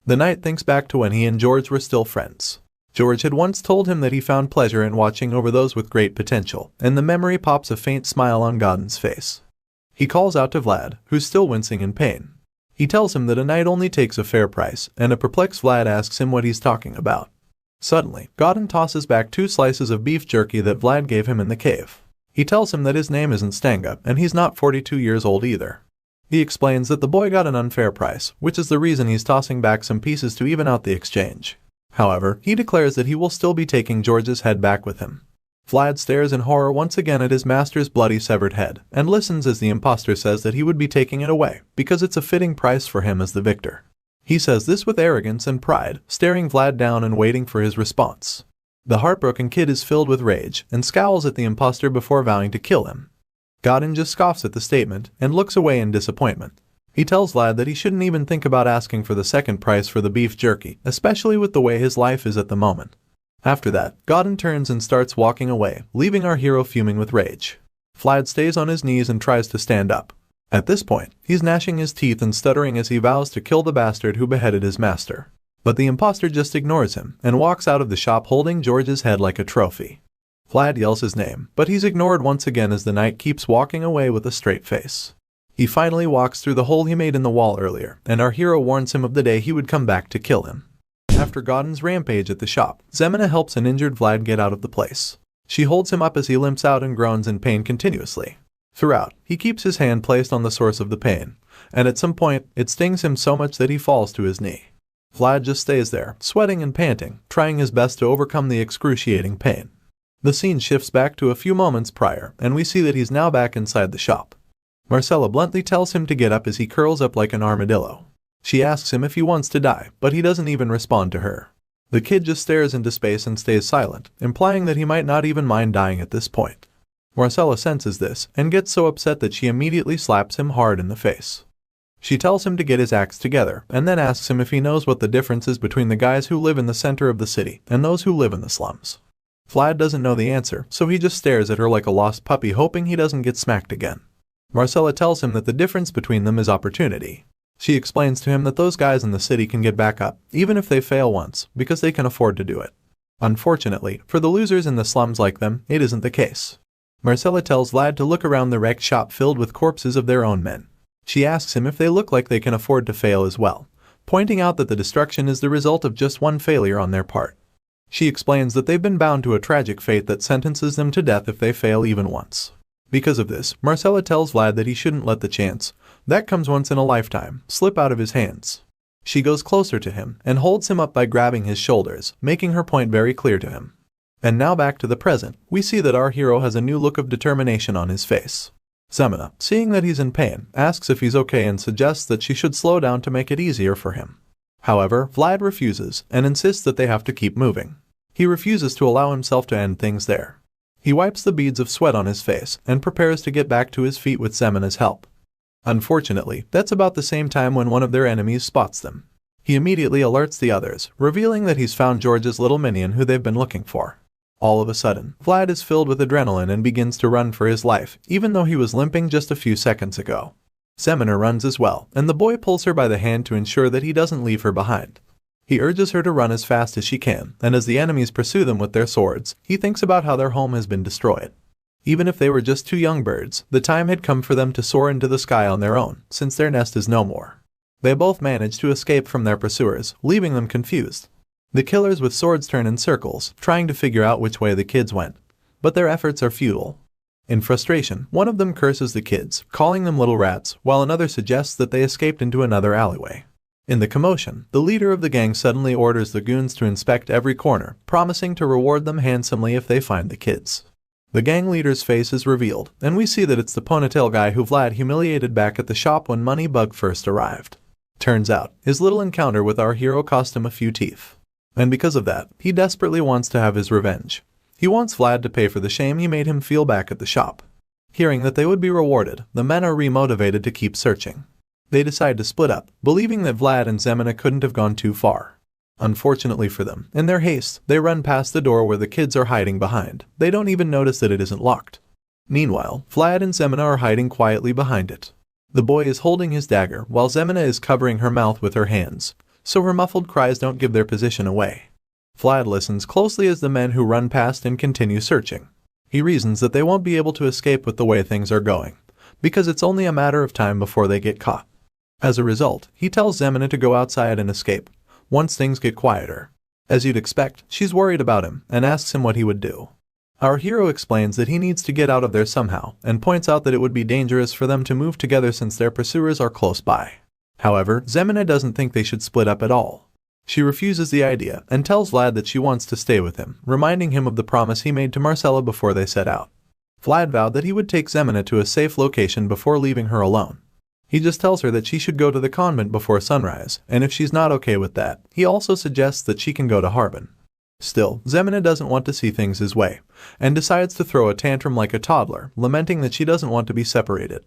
The knight thinks back to when he and George were still friends. George had once told him that he found pleasure in watching over those with great potential, and the memory pops a faint smile on Godin's face. He calls out to Vlad, who's still wincing in pain. He tells him that a knight only takes a fair price, and a perplexed Vlad asks him what he's talking about. Suddenly, Godin tosses back 2 slices of beef jerky that Vlad gave him in the cave. He tells him that his name isn't Stanga, and he's not 42 years old either. He explains that the boy got an unfair price, which is the reason he's tossing back some pieces to even out the exchange. However, he declares that he will still be taking George's head back with him. Vlad stares in horror once again at his master's bloody severed head, and listens as the imposter says that he would be taking it away, because it's a fitting price for him as the victor. He says this with arrogance and pride, staring Vlad down and waiting for his response. The heartbroken kid is filled with rage, and scowls at the imposter before vowing to kill him. Godin just scoffs at the statement, and looks away in disappointment. He tells Vlad that he shouldn't even think about asking for the second price for the beef jerky, especially with the way his life is at the moment. After that, Godin turns and starts walking away, leaving our hero fuming with rage. Vlad stays on his knees and tries to stand up. At this point, he's gnashing his teeth and stuttering as he vows to kill the bastard who beheaded his master. But the imposter just ignores him, and walks out of the shop holding George's head like a trophy. Vlad yells his name, but he's ignored once again as the knight keeps walking away with a straight face. He finally walks through the hole he made in the wall earlier, and our hero warns him of the day he would come back to kill him. After Godin's rampage at the shop, Zina helps an injured Vlad get out of the place. She holds him up as he limps out and groans in pain continuously. Throughout, he keeps his hand placed on the source of the pain, and at some point, it stings him so much that he falls to his knee. Vlad just stays there, sweating and panting, trying his best to overcome the excruciating pain. The scene shifts back to a few moments prior, and we see that he's now back inside the shop. Marcella bluntly tells him to get up as he curls up like an armadillo. She asks him if he wants to die, but he doesn't even respond to her. The kid just stares into space and stays silent, implying that he might not even mind dying at this point. Marcella senses this, and gets so upset that she immediately slaps him hard in the face. She tells him to get his acts together, and then asks him if he knows what the difference is between the guys who live in the center of the city and those who live in the slums. Vlad doesn't know the answer, so he just stares at her like a lost puppy hoping he doesn't get smacked again. Marcella tells him that the difference between them is opportunity. She explains to him that those guys in the city can get back up, even if they fail once, because they can afford to do it. Unfortunately, for the losers in the slums like them, it isn't the case. Marcella tells Vlad to look around the wrecked shop filled with corpses of their own men. She asks him if they look like they can afford to fail as well, pointing out that the destruction is the result of just one failure on their part. She explains that they've been bound to a tragic fate that sentences them to death if they fail even once. Because of this, Marcella tells Vlad that he shouldn't let the chance, that comes once in a lifetime, slip out of his hands. She goes closer to him and holds him up by grabbing his shoulders, making her point very clear to him. And now back to the present, we see that our hero has a new look of determination on his face. Zina, seeing that he's in pain, asks if he's okay and suggests that she should slow down to make it easier for him. However, Vlad refuses and insists that they have to keep moving. He refuses to allow himself to end things there. He wipes the beads of sweat on his face and prepares to get back to his feet with Zemina's help. Unfortunately, that's about the same time when one of their enemies spots them. He immediately alerts the others, revealing that he's found George's little minion who they've been looking for. All of a sudden, Vlad is filled with adrenaline and begins to run for his life, even though he was limping just a few seconds ago. Zina runs as well, and the boy pulls her by the hand to ensure that he doesn't leave her behind. He urges her to run as fast as she can, and as the enemies pursue them with their swords, he thinks about how their home has been destroyed. Even if they were just 2 young birds, the time had come for them to soar into the sky on their own, since their nest is no more. They both manage to escape from their pursuers, leaving them confused. The killers with swords turn in circles, trying to figure out which way the kids went, but their efforts are futile. In frustration, one of them curses the kids, calling them little rats, while another suggests that they escaped into another alleyway. In the commotion, the leader of the gang suddenly orders the goons to inspect every corner, promising to reward them handsomely if they find the kids. The gang leader's face is revealed, and we see that it's the ponytail guy who Vlad humiliated back at the shop when Moneybug first arrived. Turns out, his little encounter with our hero cost him a few teeth. And because of that, he desperately wants to have his revenge. He wants Vlad to pay for the shame he made him feel back at the shop. Hearing that they would be rewarded, the men are remotivated to keep searching. They decide to split up, believing that Vlad and Zina couldn't have gone too far. Unfortunately for them, in their haste, they run past the door where the kids are hiding behind. They don't even notice that it isn't locked. Meanwhile, Vlad and Zina are hiding quietly behind it. The boy is holding his dagger, while Zina is covering her mouth with her hands, so her muffled cries don't give their position away. Vlad listens closely as the men who run past and continue searching. He reasons that they won't be able to escape with the way things are going, because it's only a matter of time before they get caught. As a result, he tells Zina to go outside and escape, once things get quieter. As you'd expect, she's worried about him and asks him what he would do. Our hero explains that he needs to get out of there somehow and points out that it would be dangerous for them to move together since their pursuers are close by. However, Zina doesn't think they should split up at all. She refuses the idea and tells Vlad that she wants to stay with him, reminding him of the promise he made to Marcella before they set out. Vlad vowed that he would take Zina to a safe location before leaving her alone. He just tells her that she should go to the convent before sunrise, and if she's not okay with that, he also suggests that she can go to Harbin. Still, Zina doesn't want to see things his way, and decides to throw a tantrum like a toddler, lamenting that she doesn't want to be separated.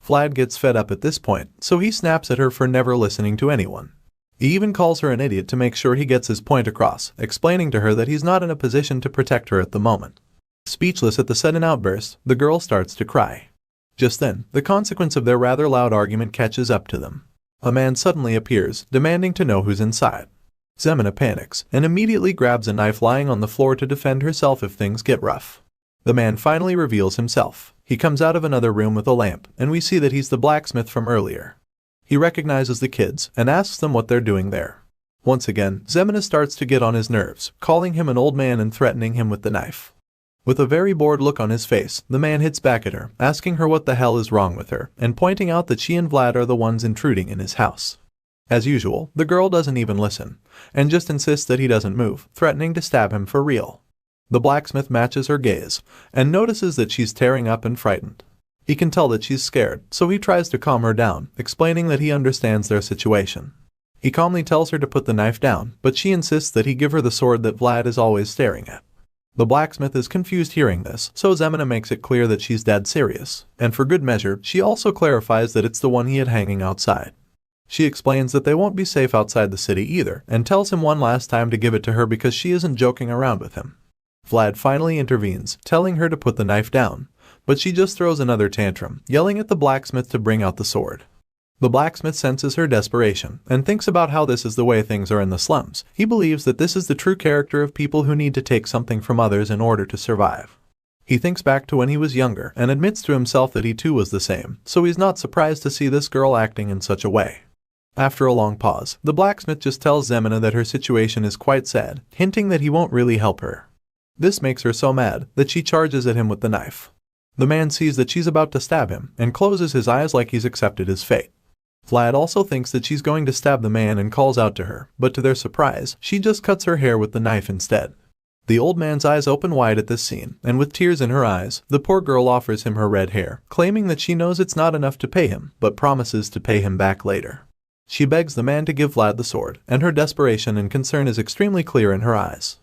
Vlad gets fed up at this point, so he snaps at her for never listening to anyone. He even calls her an idiot to make sure he gets his point across, explaining to her that he's not in a position to protect her at the moment. Speechless at the sudden outburst, the girl starts to cry. Just then, the consequence of their rather loud argument catches up to them. A man suddenly appears, demanding to know who's inside. Zina panics and immediately grabs a knife lying on the floor to defend herself if things get rough. The man finally reveals himself. He comes out of another room with a lamp, and we see that he's the blacksmith from earlier. He recognizes the kids and asks them what they're doing there. Once again, Zina starts to get on his nerves, calling him an old man and threatening him with the knife. With a very bored look on his face, the man hits back at her, asking her what the hell is wrong with her, and pointing out that she and Vlad are the ones intruding in his house. As usual, the girl doesn't even listen, and just insists that he doesn't move, threatening to stab him for real. The blacksmith matches her gaze, and notices that she's tearing up and frightened. He can tell that she's scared, so he tries to calm her down, explaining that he understands their situation. He calmly tells her to put the knife down, but she insists that he give her the sword that Vlad is always staring at. The blacksmith is confused hearing this, so Zina makes it clear that she's dead serious, and for good measure, she also clarifies that it's the one he had hanging outside. She explains that they won't be safe outside the city either, and tells him one last time to give it to her because she isn't joking around with him. Vlad finally intervenes, telling her to put the knife down, but she just throws another tantrum, yelling at the blacksmith to bring out the sword. The blacksmith senses her desperation, and thinks about how this is the way things are in the slums. He believes that this is the true character of people who need to take something from others in order to survive. He thinks back to when he was younger, and admits to himself that he too was the same, so he's not surprised to see this girl acting in such a way. After a long pause, the blacksmith just tells Zina that her situation is quite sad, hinting that he won't really help her. This makes her so mad that she charges at him with the knife. The man sees that she's about to stab him and closes his eyes like he's accepted his fate. Vlad also thinks that she's going to stab the man and calls out to her, but to their surprise, she just cuts her hair with the knife instead. The old man's eyes open wide at this scene, and with tears in her eyes, the poor girl offers him her red hair, claiming that she knows it's not enough to pay him, but promises to pay him back later. She begs the man to give Vlad the sword, and her desperation and concern is extremely clear in her eyes.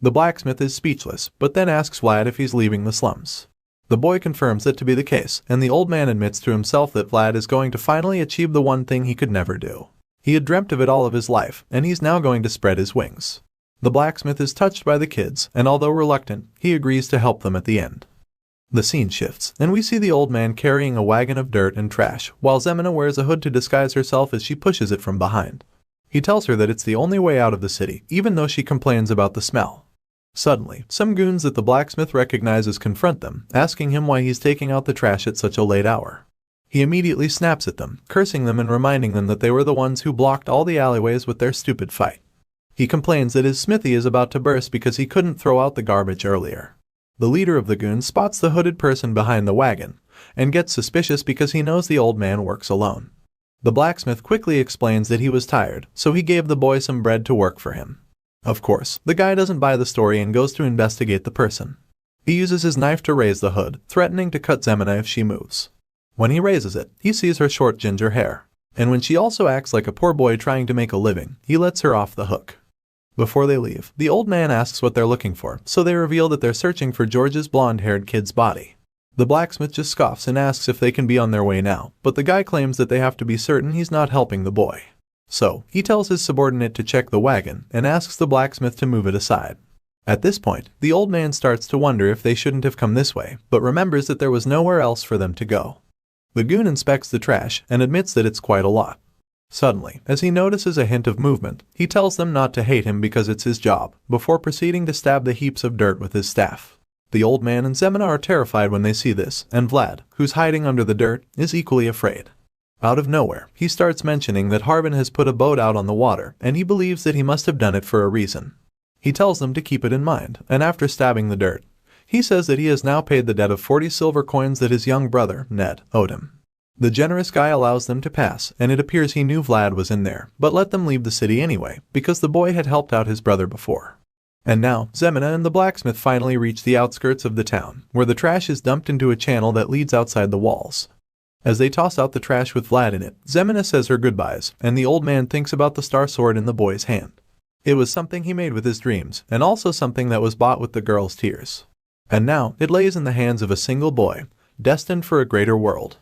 The blacksmith is speechless, but then asks Vlad if he's leaving the slums. The boy confirms that to be the case, and the old man admits to himself that Vlad is going to finally achieve the one thing he could never do. He had dreamt of it all of his life, and he's now going to spread his wings. The blacksmith is touched by the kids, and although reluctant, he agrees to help them at the end. The scene shifts, and we see the old man carrying a wagon of dirt and trash, while Zina wears a hood to disguise herself as she pushes it from behind. He tells her that it's the only way out of the city, even though she complains about the smell. Suddenly, some goons that the blacksmith recognizes confront them, asking him why he's taking out the trash at such a late hour. He immediately snaps at them, cursing them and reminding them that they were the ones who blocked all the alleyways with their stupid fight. He complains that his smithy is about to burst because he couldn't throw out the garbage earlier. The leader of the goons spots the hooded person behind the wagon, and gets suspicious because he knows the old man works alone. The blacksmith quickly explains that he was tired, so he gave the boy some bread to work for him. Of course, the guy doesn't buy the story and goes to investigate the person. He uses his knife to raise the hood, threatening to cut Zina if she moves. When he raises it, he sees her short ginger hair, and when she also acts like a poor boy trying to make a living, he lets her off the hook. Before they leave, the old man asks what they're looking for, so they reveal that they're searching for George's blonde-haired kid's body. The blacksmith just scoffs and asks if they can be on their way now, but the guy claims that they have to be certain he's not helping the boy. So, he tells his subordinate to check the wagon and asks the blacksmith to move it aside. At this point, the old man starts to wonder if they shouldn't have come this way, but remembers that there was nowhere else for them to go. The goon inspects the trash and admits that it's quite a lot. Suddenly, as he notices a hint of movement, he tells them not to hate him because it's his job, before proceeding to stab the heaps of dirt with his staff. The old man and Zina are terrified when they see this, and Vlad, who's hiding under the dirt, is equally afraid. Out of nowhere, he starts mentioning that Harbin has put a boat out on the water, and he believes that he must have done it for a reason. He tells them to keep it in mind, and after stabbing the dirt, he says that he has now paid the debt of 40 silver coins that his young brother, Ned, owed him. The generous guy allows them to pass, and it appears he knew Vlad was in there, but let them leave the city anyway, because the boy had helped out his brother before. And now, Zina and the blacksmith finally reach the outskirts of the town, where the trash is dumped into a channel that leads outside the walls. As they toss out the trash with Vlad in it, Zina says her goodbyes, and the old man thinks about the star sword in the boy's hand. It was something he made with his dreams, and also something that was bought with the girl's tears. And now, it lays in the hands of a single boy, destined for a greater world.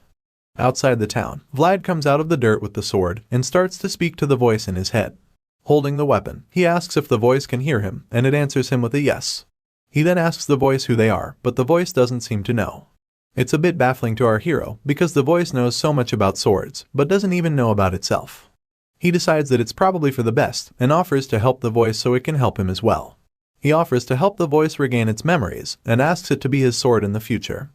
Outside the town, Vlad comes out of the dirt with the sword and starts to speak to the voice in his head. Holding the weapon, he asks if the voice can hear him, and it answers him with a yes. He then asks the voice who they are, but the voice doesn't seem to know. It's a bit baffling to our hero, because the voice knows so much about swords, but doesn't even know about itself. He decides that it's probably for the best, and offers to help the voice so it can help him as well. He offers to help the voice regain its memories, and asks it to be his sword in the future.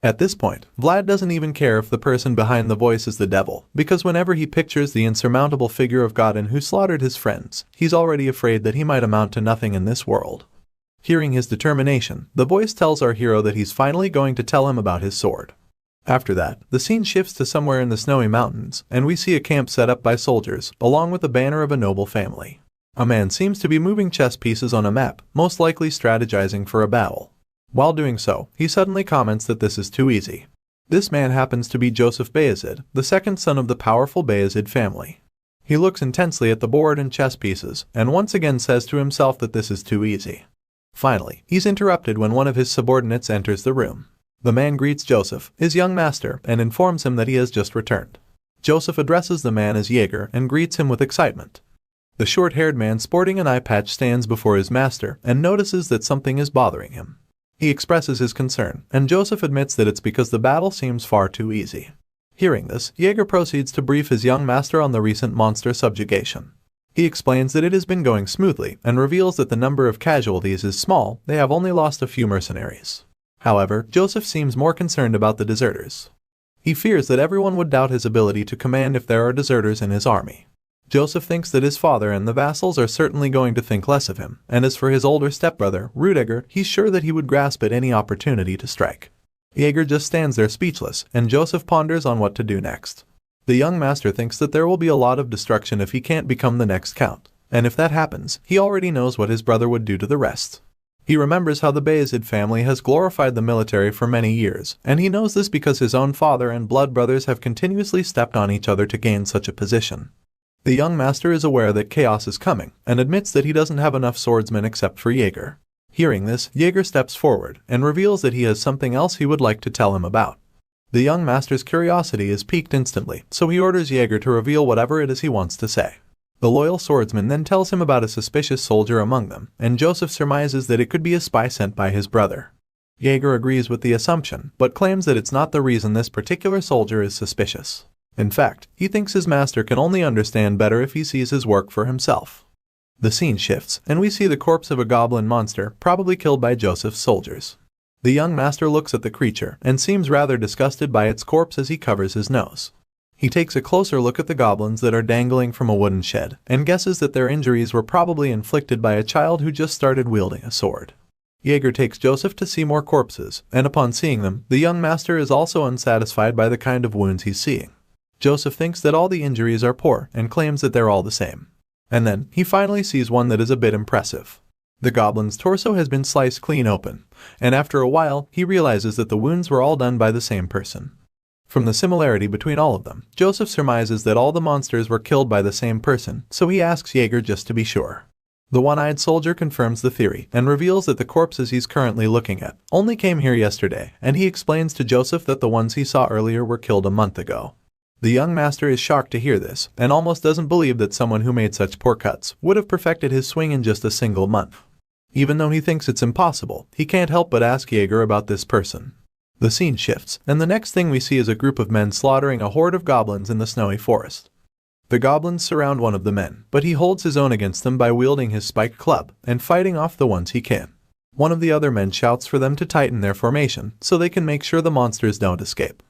At this point, Vlad doesn't even care if the person behind the voice is the devil, because whenever he pictures the insurmountable figure of Godin who slaughtered his friends, he's already afraid that he might amount to nothing in this world. Hearing his determination, the voice tells our hero that he's finally going to tell him about his sword. After that, the scene shifts to somewhere in the snowy mountains, and we see a camp set up by soldiers, along with a banner of a noble family. A man seems to be moving chess pieces on a map, most likely strategizing for a battle. While doing so, he suddenly comments that this is too easy. This man happens to be Joseph Bayezid, the second son of the powerful Bayezid family. He looks intensely at the board and chess pieces, and once again says to himself that this is too easy. Finally, he's interrupted when one of his subordinates enters the room. The man greets Joseph, his young master, and informs him that he has just returned. Joseph addresses the man as Jaeger and greets him with excitement. The short-haired man sporting an eye patch stands before his master and notices that something is bothering him. He expresses his concern, and Joseph admits that it's because the battle seems far too easy. Hearing this, Jaeger proceeds to brief his young master on the recent monster subjugation. He explains that it has been going smoothly, and reveals that the number of casualties is small, they have only lost a few mercenaries. However, Joseph seems more concerned about the deserters. He fears that everyone would doubt his ability to command if there are deserters in his army. Joseph thinks that his father and the vassals are certainly going to think less of him, and as for his older stepbrother, Rudiger, he's sure that he would grasp at any opportunity to strike. Jaeger just stands there speechless, and Joseph ponders on what to do next. The young master thinks that there will be a lot of destruction if he can't become the next count, and if that happens, he already knows what his brother would do to the rest. He remembers how the Bayezid family has glorified the military for many years, and he knows this because his own father and blood brothers have continuously stepped on each other to gain such a position. The young master is aware that chaos is coming, and admits that he doesn't have enough swordsmen except for Jaeger. Hearing this, Jaeger steps forward, and reveals that he has something else he would like to tell him about. The young master's curiosity is piqued instantly, so he orders Jaeger to reveal whatever it is he wants to say. The loyal swordsman then tells him about a suspicious soldier among them, and Joseph surmises that it could be a spy sent by his brother. Jaeger agrees with the assumption, but claims that it's not the reason this particular soldier is suspicious. In fact, he thinks his master can only understand better if he sees his work for himself. The scene shifts, and we see the corpse of a goblin monster, probably killed by Joseph's soldiers. The young master looks at the creature, and seems rather disgusted by its corpse as he covers his nose. He takes a closer look at the goblins that are dangling from a wooden shed, and guesses that their injuries were probably inflicted by a child who just started wielding a sword. Jaeger takes Joseph to see more corpses, and upon seeing them, the young master is also unsatisfied by the kind of wounds he's seeing. Joseph thinks that all the injuries are poor and claims that they're all the same. And then, he finally sees one that is a bit impressive. The goblin's torso has been sliced clean open, and after a while, he realizes that the wounds were all done by the same person. From the similarity between all of them, Joseph surmises that all the monsters were killed by the same person, so he asks Jaeger just to be sure. The one-eyed soldier confirms the theory, and reveals that the corpses he's currently looking at only came here yesterday, and he explains to Joseph that the ones he saw earlier were killed a month ago. The young master is shocked to hear this, and almost doesn't believe that someone who made such poor cuts would have perfected his swing in just a single month. Even though he thinks it's impossible, he can't help but ask Jaeger about this person. The scene shifts, and the next thing we see is a group of men slaughtering a horde of goblins in the snowy forest. The goblins surround one of the men, but he holds his own against them by wielding his spiked club and fighting off the ones he can. One of the other men shouts for them to tighten their formation so they can make sure the monsters don't escape.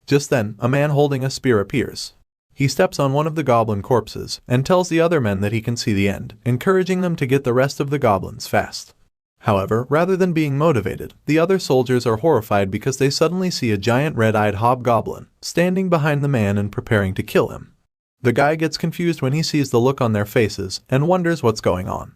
Just then, a man holding a spear appears. He steps on one of the goblin corpses and tells the other men that he can see the end, encouraging them to get the rest of the goblins fast. However, rather than being motivated, the other soldiers are horrified because they suddenly see a giant red-eyed hobgoblin standing behind the man and preparing to kill him. The guy gets confused when he sees the look on their faces and wonders what's going on.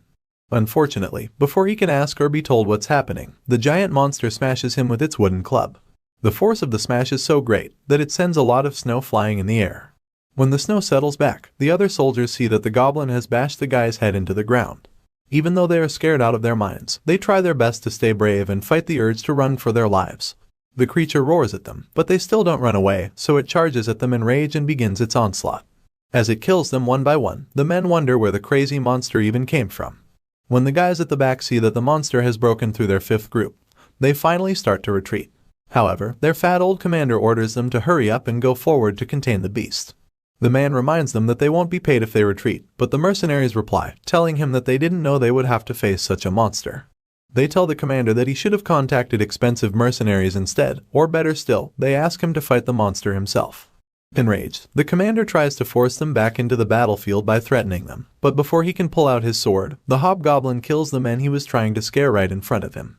Unfortunately, before he can ask or be told what's happening, the giant monster smashes him with its wooden club. The force of the smash is so great that it sends a lot of snow flying in the air. When the snow settles back, the other soldiers see that the goblin has bashed the guy's head into the ground. Even though they are scared out of their minds, they try their best to stay brave and fight the urge to run for their lives. The creature roars at them, but they still don't run away, so it charges at them in rage and begins its onslaught. As it kills them one by one, the men wonder where the crazy monster even came from. When the guys at the back see that the monster has broken through their fifth group, they finally start to retreat. However, their fat old commander orders them to hurry up and go forward to contain the beast. The man reminds them that they won't be paid if they retreat, but the mercenaries reply, telling him that they didn't know they would have to face such a monster. They tell the commander that he should have contacted expensive mercenaries instead, or better still, they ask him to fight the monster himself. Enraged, the commander tries to force them back into the battlefield by threatening them, but before he can pull out his sword, the hobgoblin kills the men he was trying to scare right in front of him.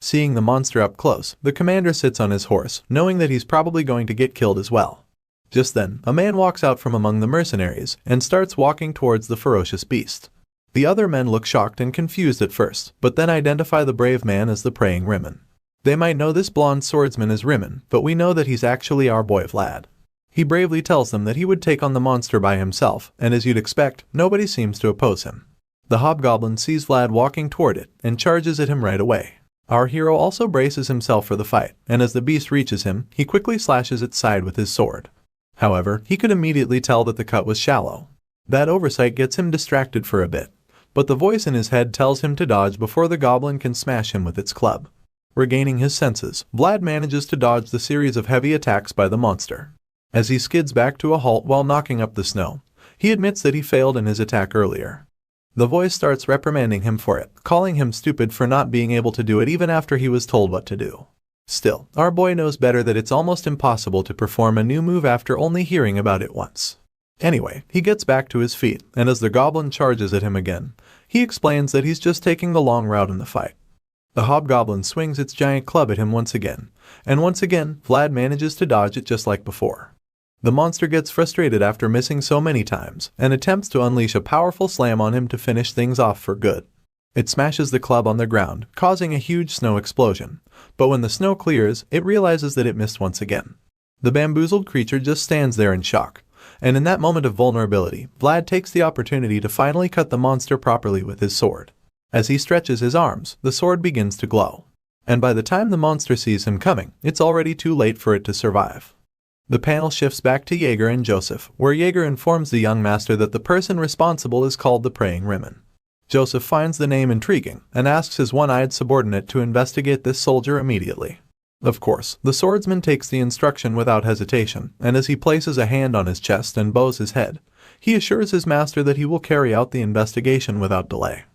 Seeing the monster up close, the commander sits on his horse, knowing that he's probably going to get killed as well. Just then, a man walks out from among the mercenaries and starts walking towards the ferocious beast. The other men look shocked and confused at first, but then identify the brave man as the praying Rimmon. They might know this blonde swordsman as Rimmon, but we know that he's actually our boy Vlad. He bravely tells them that he would take on the monster by himself, and as you'd expect, nobody seems to oppose him. The hobgoblin sees Vlad walking toward it and charges at him right away. Our hero also braces himself for the fight, and as the beast reaches him, he quickly slashes its side with his sword. However, he could immediately tell that the cut was shallow. That oversight gets him distracted for a bit, but the voice in his head tells him to dodge before the goblin can smash him with its club. Regaining his senses, Vlad manages to dodge the series of heavy attacks by the monster. As he skids back to a halt while knocking up the snow, he admits that he failed in his attack earlier. The voice starts reprimanding him for it, calling him stupid for not being able to do it even after he was told what to do. Still, our boy knows better that it's almost impossible to perform a new move after only hearing about it once. Anyway, he gets back to his feet, and as the goblin charges at him again, he explains that he's just taking the long route in the fight. The hobgoblin swings its giant club at him once again, and once again, Vlad manages to dodge it just like before. The monster gets frustrated after missing so many times, and attempts to unleash a powerful slam on him to finish things off for good. It smashes the club on the ground, causing a huge snow explosion, but when the snow clears, it realizes that it missed once again. The bamboozled creature just stands there in shock, and in that moment of vulnerability, Vlad takes the opportunity to finally cut the monster properly with his sword. As he stretches his arms, the sword begins to glow, and by the time the monster sees him coming, it's already too late for it to survive. The panel shifts back to Jaeger and Joseph, where Jaeger informs the young master that the person responsible is called the Praying Rimmon. Joseph finds the name intriguing and asks his one-eyed subordinate to investigate this soldier immediately. Of course, the swordsman takes the instruction without hesitation, and as he places a hand on his chest and bows his head, he assures his master that he will carry out the investigation without delay.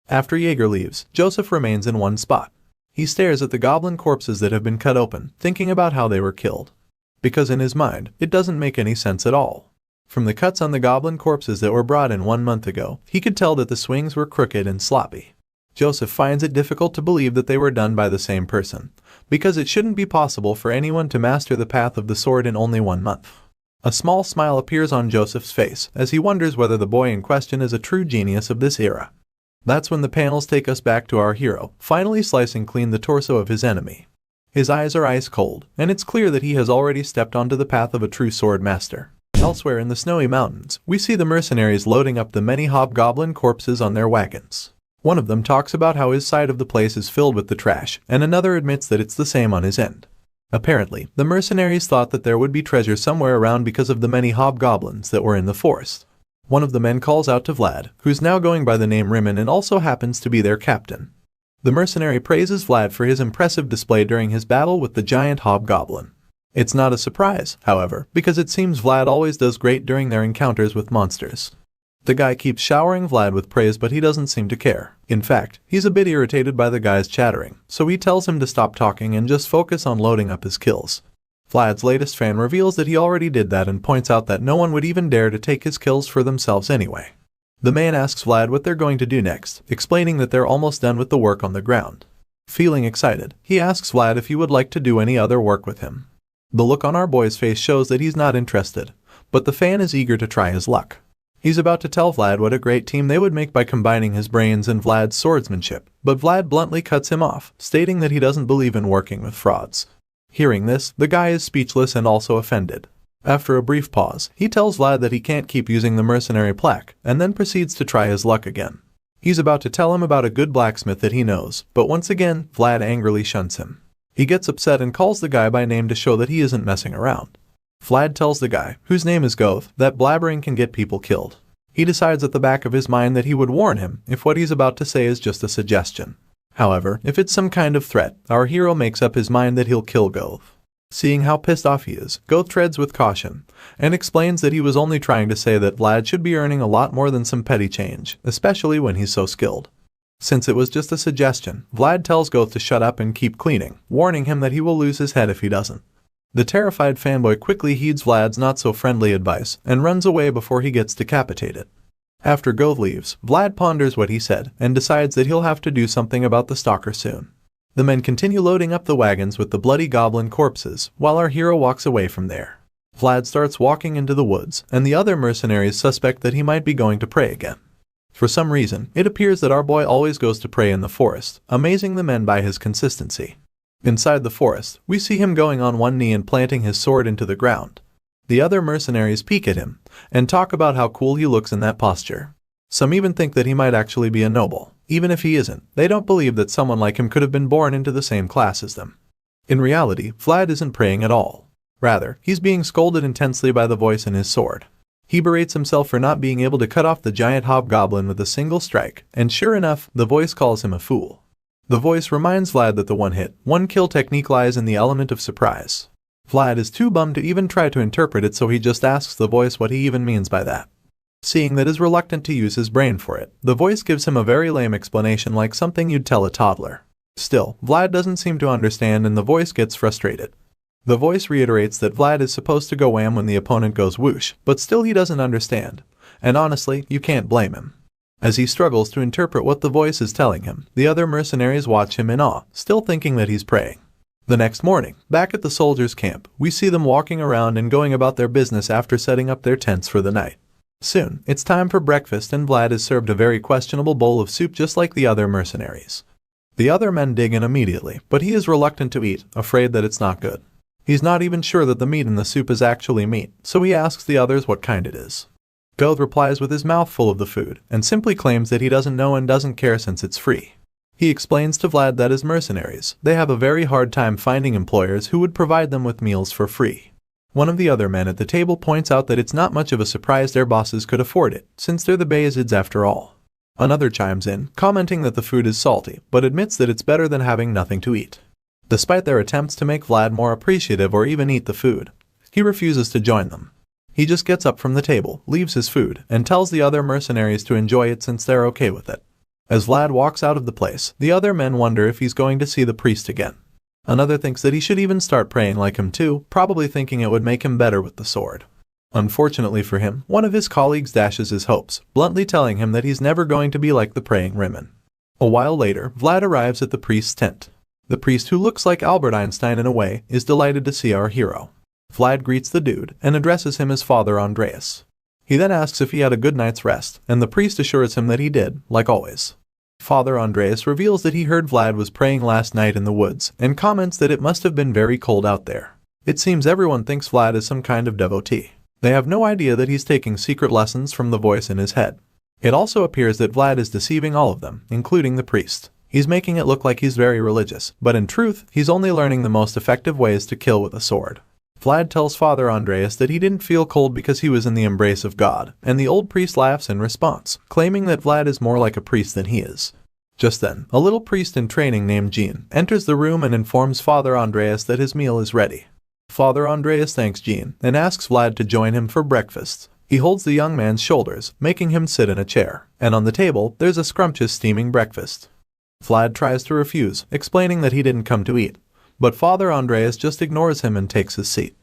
After Jaeger leaves, Joseph remains in one spot. He stares at the goblin corpses that have been cut open, thinking about how they were killed. Because in his mind, it doesn't make any sense at all. From the cuts on the goblin corpses that were brought in 1 month ago, he could tell that the swings were crooked and sloppy. Joseph finds it difficult to believe that they were done by the same person, because it shouldn't be possible for anyone to master the path of the sword in only 1 month. A small smile appears on Joseph's face as he wonders whether the boy in question is a true genius of this era. That's when the panels take us back to our hero, finally slicing clean the torso of his enemy. His eyes are ice cold, and it's clear that he has already stepped onto the path of a true swordmaster. Elsewhere in the snowy mountains, we see the mercenaries loading up the many hobgoblin corpses on their wagons. One of them talks about how his side of the place is filled with the trash, and another admits that it's the same on his end. Apparently, the mercenaries thought that there would be treasure somewhere around because of the many hobgoblins that were in the forest. One of the men calls out to Vlad, who's now going by the name Rimmon and also happens to be their captain. The mercenary praises Vlad for his impressive display during his battle with the giant hobgoblin. It's not a surprise, however, because it seems Vlad always does great during their encounters with monsters. The guy keeps showering Vlad with praise, but he doesn't seem to care. In fact, he's a bit irritated by the guy's chattering, so he tells him to stop talking and just focus on loading up his kills. Vlad's latest fan reveals that he already did that and points out that no one would even dare to take his kills for themselves anyway. The man asks Vlad what they're going to do next, explaining that they're almost done with the work on the ground. Feeling excited, he asks Vlad if he would like to do any other work with him. The look on our boy's face shows that he's not interested, but the fan is eager to try his luck. He's about to tell Vlad what a great team they would make by combining his brains and Vlad's swordsmanship, but Vlad bluntly cuts him off, stating that he doesn't believe in working with frauds. Hearing this, the guy is speechless and also offended. After a brief pause, he tells Vlad that he can't keep using the mercenary plaque, and then proceeds to try his luck again. He's about to tell him about a good blacksmith that he knows, but once again, Vlad angrily shuns him. He gets upset and calls the guy by name to show that he isn't messing around. Vlad tells the guy, whose name is Goth, that blabbering can get people killed. He decides at the back of his mind that he would warn him if what he's about to say is just a suggestion. However, if it's some kind of threat, our hero makes up his mind that he'll kill Goth. Seeing how pissed off he is, Goth treads with caution, and explains that he was only trying to say that Vlad should be earning a lot more than some petty change, especially when he's so skilled. Since it was just a suggestion, Vlad tells Goth to shut up and keep cleaning, warning him that he will lose his head if he doesn't. The terrified fanboy quickly heeds Vlad's not-so-friendly advice and runs away before he gets decapitated. After Goth leaves, Vlad ponders what he said and decides that he'll have to do something about the stalker soon. The men continue loading up the wagons with the bloody goblin corpses while our hero walks away from there. Vlad starts walking into the woods, and the other mercenaries suspect that he might be going to pray again. For some reason, it appears that our boy always goes to pray in the forest, amazing the men by his consistency. Inside the forest, we see him going on one knee and planting his sword into the ground. The other mercenaries peek at him and talk about how cool he looks in that posture. Some even think that he might actually be a noble. Even if he isn't, they don't believe that someone like him could have been born into the same class as them. In reality, Vlad isn't praying at all. Rather, he's being scolded intensely by the voice in his sword. He berates himself for not being able to cut off the giant hobgoblin with a single strike, and sure enough, the voice calls him a fool. The voice reminds Vlad that the one-hit, one-kill technique lies in the element of surprise. Vlad is too bummed to even try to interpret it, so he just asks the voice what he even means by that. Seeing that he's reluctant to use his brain for it, the voice gives him a very lame explanation like something you'd tell a toddler. Still, Vlad doesn't seem to understand and the voice gets frustrated. The voice reiterates that Vlad is supposed to go wham when the opponent goes whoosh, but still he doesn't understand. And honestly, you can't blame him. As he struggles to interpret what the voice is telling him, the other mercenaries watch him in awe, still thinking that he's praying. The next morning, back at the soldiers' camp, we see them walking around and going about their business after setting up their tents for the night. Soon, it's time for breakfast and Vlad is served a very questionable bowl of soup just like the other mercenaries. The other men dig in immediately, but he is reluctant to eat, afraid that it's not good. He's not even sure that the meat in the soup is actually meat, so he asks the others what kind it is. Goth replies with his mouth full of the food, and simply claims that he doesn't know and doesn't care since it's free. He explains to Vlad that as mercenaries, they have a very hard time finding employers who would provide them with meals for free. One of the other men at the table points out that it's not much of a surprise their bosses could afford it, since they're the Bayezid's after all. Another chimes in, commenting that the food is salty, but admits that it's better than having nothing to eat. Despite their attempts to make Vlad more appreciative or even eat the food, he refuses to join them. He just gets up from the table, leaves his food, and tells the other mercenaries to enjoy it since they're okay with it. As Vlad walks out of the place, the other men wonder if he's going to see the priest again. Another thinks that he should even start praying like him too, probably thinking it would make him better with the sword. Unfortunately for him, one of his colleagues dashes his hopes, bluntly telling him that he's never going to be like the praying Rimmon. A while later, Vlad arrives at the priest's tent. The priest, who looks like Albert Einstein in a way, is delighted to see our hero. Vlad greets the dude and addresses him as Father Andreas. He then asks if he had a good night's rest, and the priest assures him that he did, like always. Father Andreas reveals that he heard Vlad was praying last night in the woods, and comments that it must have been very cold out there. It seems everyone thinks Vlad is some kind of devotee. They have no idea that he's taking secret lessons from the voice in his head. It also appears that Vlad is deceiving all of them, including the priest. He's making it look like he's very religious, but in truth, he's only learning the most effective ways to kill with a sword. Vlad tells Father Andreas that he didn't feel cold because he was in the embrace of God, and the old priest laughs in response, claiming that Vlad is more like a priest than he is. Just then, a little priest in training named Jean enters the room and informs Father Andreas that his meal is ready. Father Andreas thanks Jean and asks Vlad to join him for breakfast. He holds the young man's shoulders, making him sit in a chair, and on the table there's a scrumptious steaming breakfast. Vlad tries to refuse, explaining that he didn't come to eat, but Father Andreas just ignores him and takes his seat.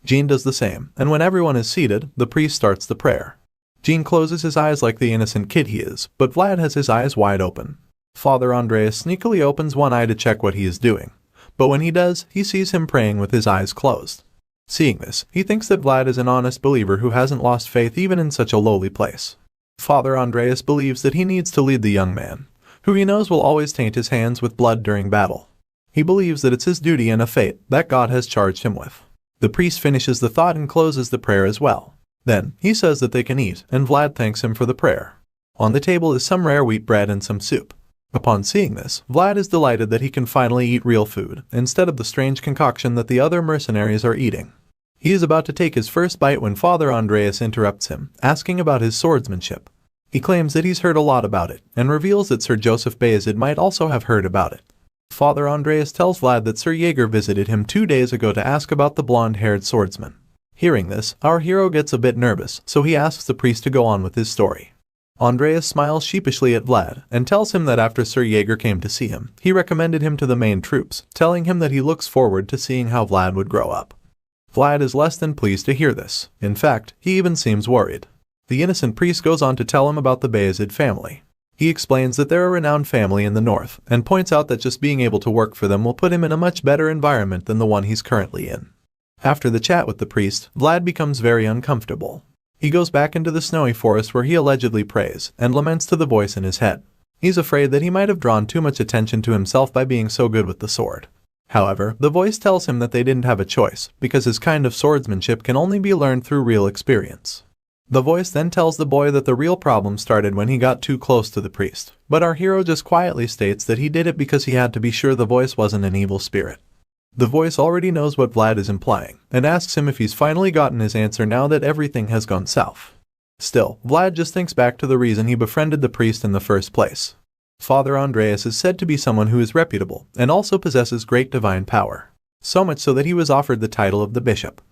Jean does the same, and when everyone is seated, the priest starts the prayer. Jean closes his eyes like the innocent kid he is, but Vlad has his eyes wide open. Father Andreas sneakily opens one eye to check what he is doing, but when he does, he sees him praying with his eyes closed. Seeing this, he thinks that Vlad is an honest believer who hasn't lost faith even in such a lowly place. Father Andreas believes that he needs to lead the young man, who he knows will always taint his hands with blood during battle. He believes that it's his duty and a fate that God has charged him with. The priest finishes the thought and closes the prayer as well. Then, he says that they can eat, and Vlad thanks him for the prayer. On the table is some rare wheat bread and some soup. Upon seeing this, Vlad is delighted that he can finally eat real food, instead of the strange concoction that the other mercenaries are eating. He is about to take his first bite when Father Andreas interrupts him, asking about his swordsmanship. He claims that he's heard a lot about it, and reveals that Sir Joseph Bayezid might also have heard about it. Father Andreas tells Vlad that Sir Jaeger visited him 2 days ago to ask about the blonde-haired swordsman. Hearing this, our hero gets a bit nervous, so he asks the priest to go on with his story. Andreas smiles sheepishly at Vlad, and tells him that after Sir Jaeger came to see him, he recommended him to the main troops, telling him that he looks forward to seeing how Vlad would grow up. Vlad is less than pleased to hear this. In fact, he even seems worried. The innocent priest goes on to tell him about the Bayezid family. He explains that they're a renowned family in the north, and points out that just being able to work for them will put him in a much better environment than the one he's currently in. After the chat with the priest, Vlad becomes very uncomfortable. He goes back into the snowy forest where he allegedly prays, and laments to the voice in his head. He's afraid that he might have drawn too much attention to himself by being so good with the sword. However, the voice tells him that they didn't have a choice, because his kind of swordsmanship can only be learned through real experience. The voice then tells the boy that the real problem started when he got too close to the priest, but our hero just quietly states that he did it because he had to be sure the voice wasn't an evil spirit. The voice already knows what Vlad is implying, and asks him if he's finally gotten his answer now that everything has gone south. Still, Vlad just thinks back to the reason he befriended the priest in the first place. Father Andreas is said to be someone who is reputable, and also possesses great divine power. So much so that he was offered the title of the bishop.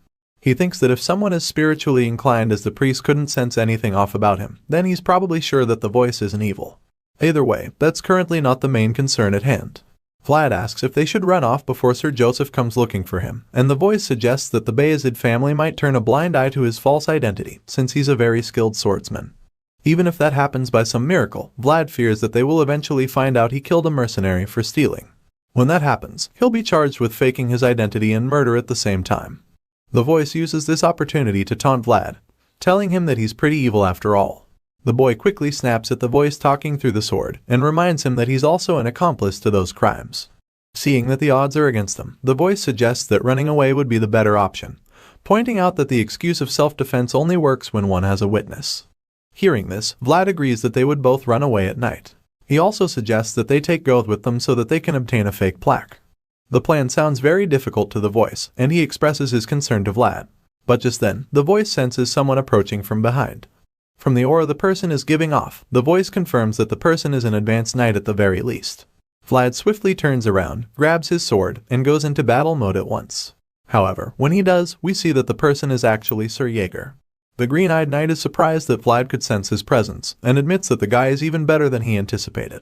He thinks that if someone as spiritually inclined as the priest couldn't sense anything off about him, then he's probably sure that the voice isn't evil. Either way, that's currently not the main concern at hand. Vlad asks if they should run off before Sir Joseph comes looking for him, and the voice suggests that the Bayezid family might turn a blind eye to his false identity, since he's a very skilled swordsman. Even if that happens by some miracle, Vlad fears that they will eventually find out he killed a mercenary for stealing. When that happens, he'll be charged with faking his identity and murder at the same time. The voice uses this opportunity to taunt Vlad, telling him that he's pretty evil after all. The boy quickly snaps at the voice talking through the sword, and reminds him that he's also an accomplice to those crimes. Seeing that the odds are against them, the voice suggests that running away would be the better option, pointing out that the excuse of self-defense only works when one has a witness. Hearing this, Vlad agrees that they would both run away at night. He also suggests that they take Goth with them so that they can obtain a fake plaque. The plan sounds very difficult to the voice, and he expresses his concern to Vlad. But just then, the voice senses someone approaching from behind. From the aura the person is giving off, the voice confirms that the person is an advanced knight at the very least. Vlad swiftly turns around, grabs his sword, and goes into battle mode at once. However, when he does, we see that the person is actually Sir Jaeger. The green-eyed knight is surprised that Vlad could sense his presence, and admits that the guy is even better than he anticipated.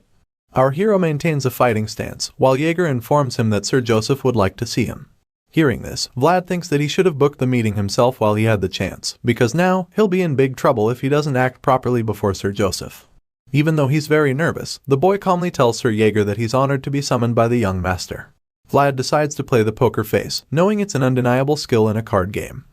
Our hero maintains a fighting stance, while Jaeger informs him that Sir Joseph would like to see him. Hearing this, Vlad thinks that he should have booked the meeting himself while he had the chance, because now he'll be in big trouble if he doesn't act properly before Sir Joseph. Even though he's very nervous, the boy calmly tells Sir Jaeger that he's honored to be summoned by the young master. Vlad decides to play the poker face, knowing it's an undeniable skill in a card game.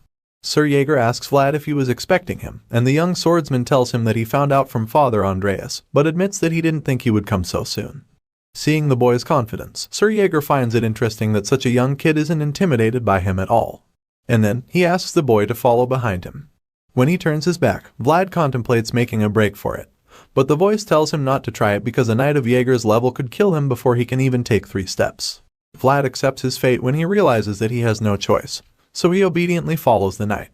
Sir Jaeger asks Vlad if he was expecting him, and the young swordsman tells him that he found out from Father Andreas, but admits that he didn't think he would come so soon. Seeing the boy's confidence, Sir Jaeger finds it interesting that such a young kid isn't intimidated by him at all. And then, he asks the boy to follow behind him. When he turns his back, Vlad contemplates making a break for it, but the voice tells him not to try it because a knight of Jaeger's level could kill him before he can even take 3 steps. Vlad accepts his fate when he realizes that he has no choice, so he obediently follows the knight.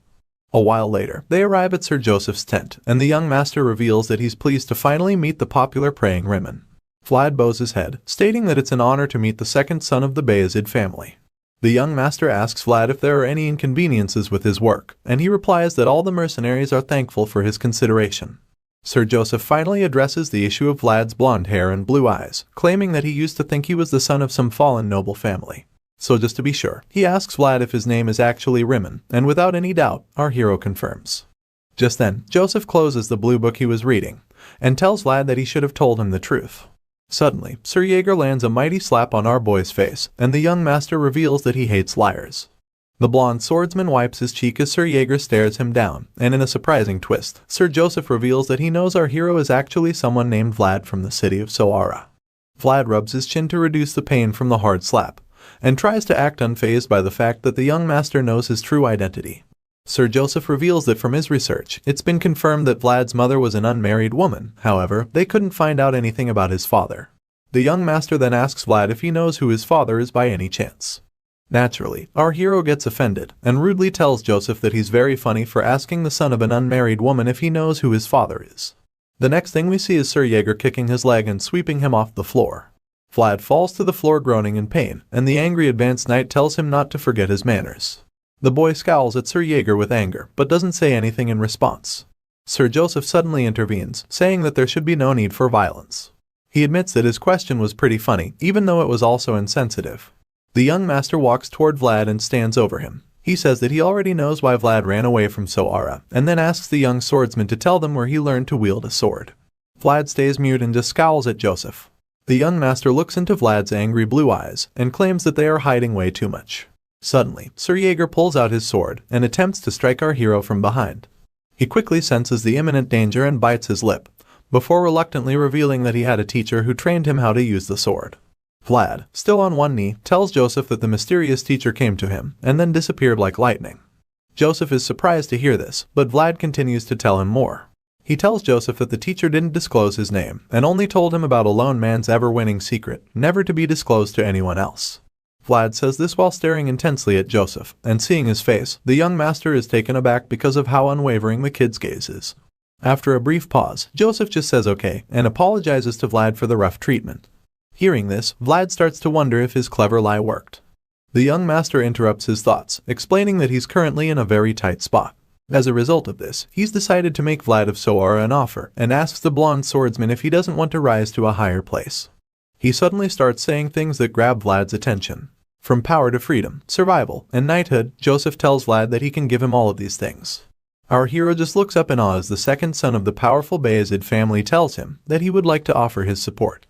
A while later, they arrive at Sir Joseph's tent, and the young master reveals that he's pleased to finally meet the popular praying Rimmon. Vlad bows his head, stating that it's an honor to meet the second son of the Bayezid family. The young master asks Vlad if there are any inconveniences with his work, and he replies that all the mercenaries are thankful for his consideration. Sir Joseph finally addresses the issue of Vlad's blonde hair and blue eyes, claiming that he used to think he was the son of some fallen noble family. So just to be sure, he asks Vlad if his name is actually Rimmon, and without any doubt, our hero confirms. Just then, Joseph closes the blue book he was reading, and tells Vlad that he should have told him the truth. Suddenly, Sir Jaeger lands a mighty slap on our boy's face, and the young master reveals that he hates liars. The blonde swordsman wipes his cheek as Sir Jaeger stares him down, and in a surprising twist, Sir Joseph reveals that he knows our hero is actually someone named Vlad from the city of Sara. Vlad rubs his chin to reduce the pain from the hard slap, and tries to act unfazed by the fact that the young master knows his true identity. Sir Joseph reveals that from his research, it's been confirmed that Vlad's mother was an unmarried woman. However, they couldn't find out anything about his father. The young master then asks Vlad if he knows who his father is by any chance. Naturally, our hero gets offended, and rudely tells Joseph that he's very funny for asking the son of an unmarried woman if he knows who his father is. The next thing we see is Sir Jaeger kicking his leg and sweeping him off the floor. Vlad falls to the floor groaning in pain, and the angry advanced knight tells him not to forget his manners. The boy scowls at Sir Jaeger with anger, but doesn't say anything in response. Sir Joseph suddenly intervenes, saying that there should be no need for violence. He admits that his question was pretty funny, even though it was also insensitive. The young master walks toward Vlad and stands over him. He says that he already knows why Vlad ran away from Sara, and then asks the young swordsman to tell them where he learned to wield a sword. Vlad stays mute and just scowls at Joseph. The young master looks into Vlad's angry blue eyes, and claims that they are hiding way too much. Suddenly, Sir Jaeger pulls out his sword, and attempts to strike our hero from behind. He quickly senses the imminent danger and bites his lip, before reluctantly revealing that he had a teacher who trained him how to use the sword. Vlad, still on one knee, tells Joseph that the mysterious teacher came to him, and then disappeared like lightning. Joseph is surprised to hear this, but Vlad continues to tell him more. He tells Joseph that the teacher didn't disclose his name, and only told him about a lone man's ever-winning secret, never to be disclosed to anyone else. Vlad says this while staring intensely at Joseph, and seeing his face, the young master is taken aback because of how unwavering the kid's gaze is. After a brief pause, Joseph just says okay, and apologizes to Vlad for the rough treatment. Hearing this, Vlad starts to wonder if his clever lie worked. The young master interrupts his thoughts, explaining that he's currently in a very tight spot. As a result of this, he's decided to make Vlad of Sara an offer, and asks the blonde swordsman if he doesn't want to rise to a higher place. He suddenly starts saying things that grab Vlad's attention. From power to freedom, survival, and knighthood, Joseph tells Vlad that he can give him all of these things. Our hero just looks up in awe as the second son of the powerful Bayezid family tells him that he would like to offer his support.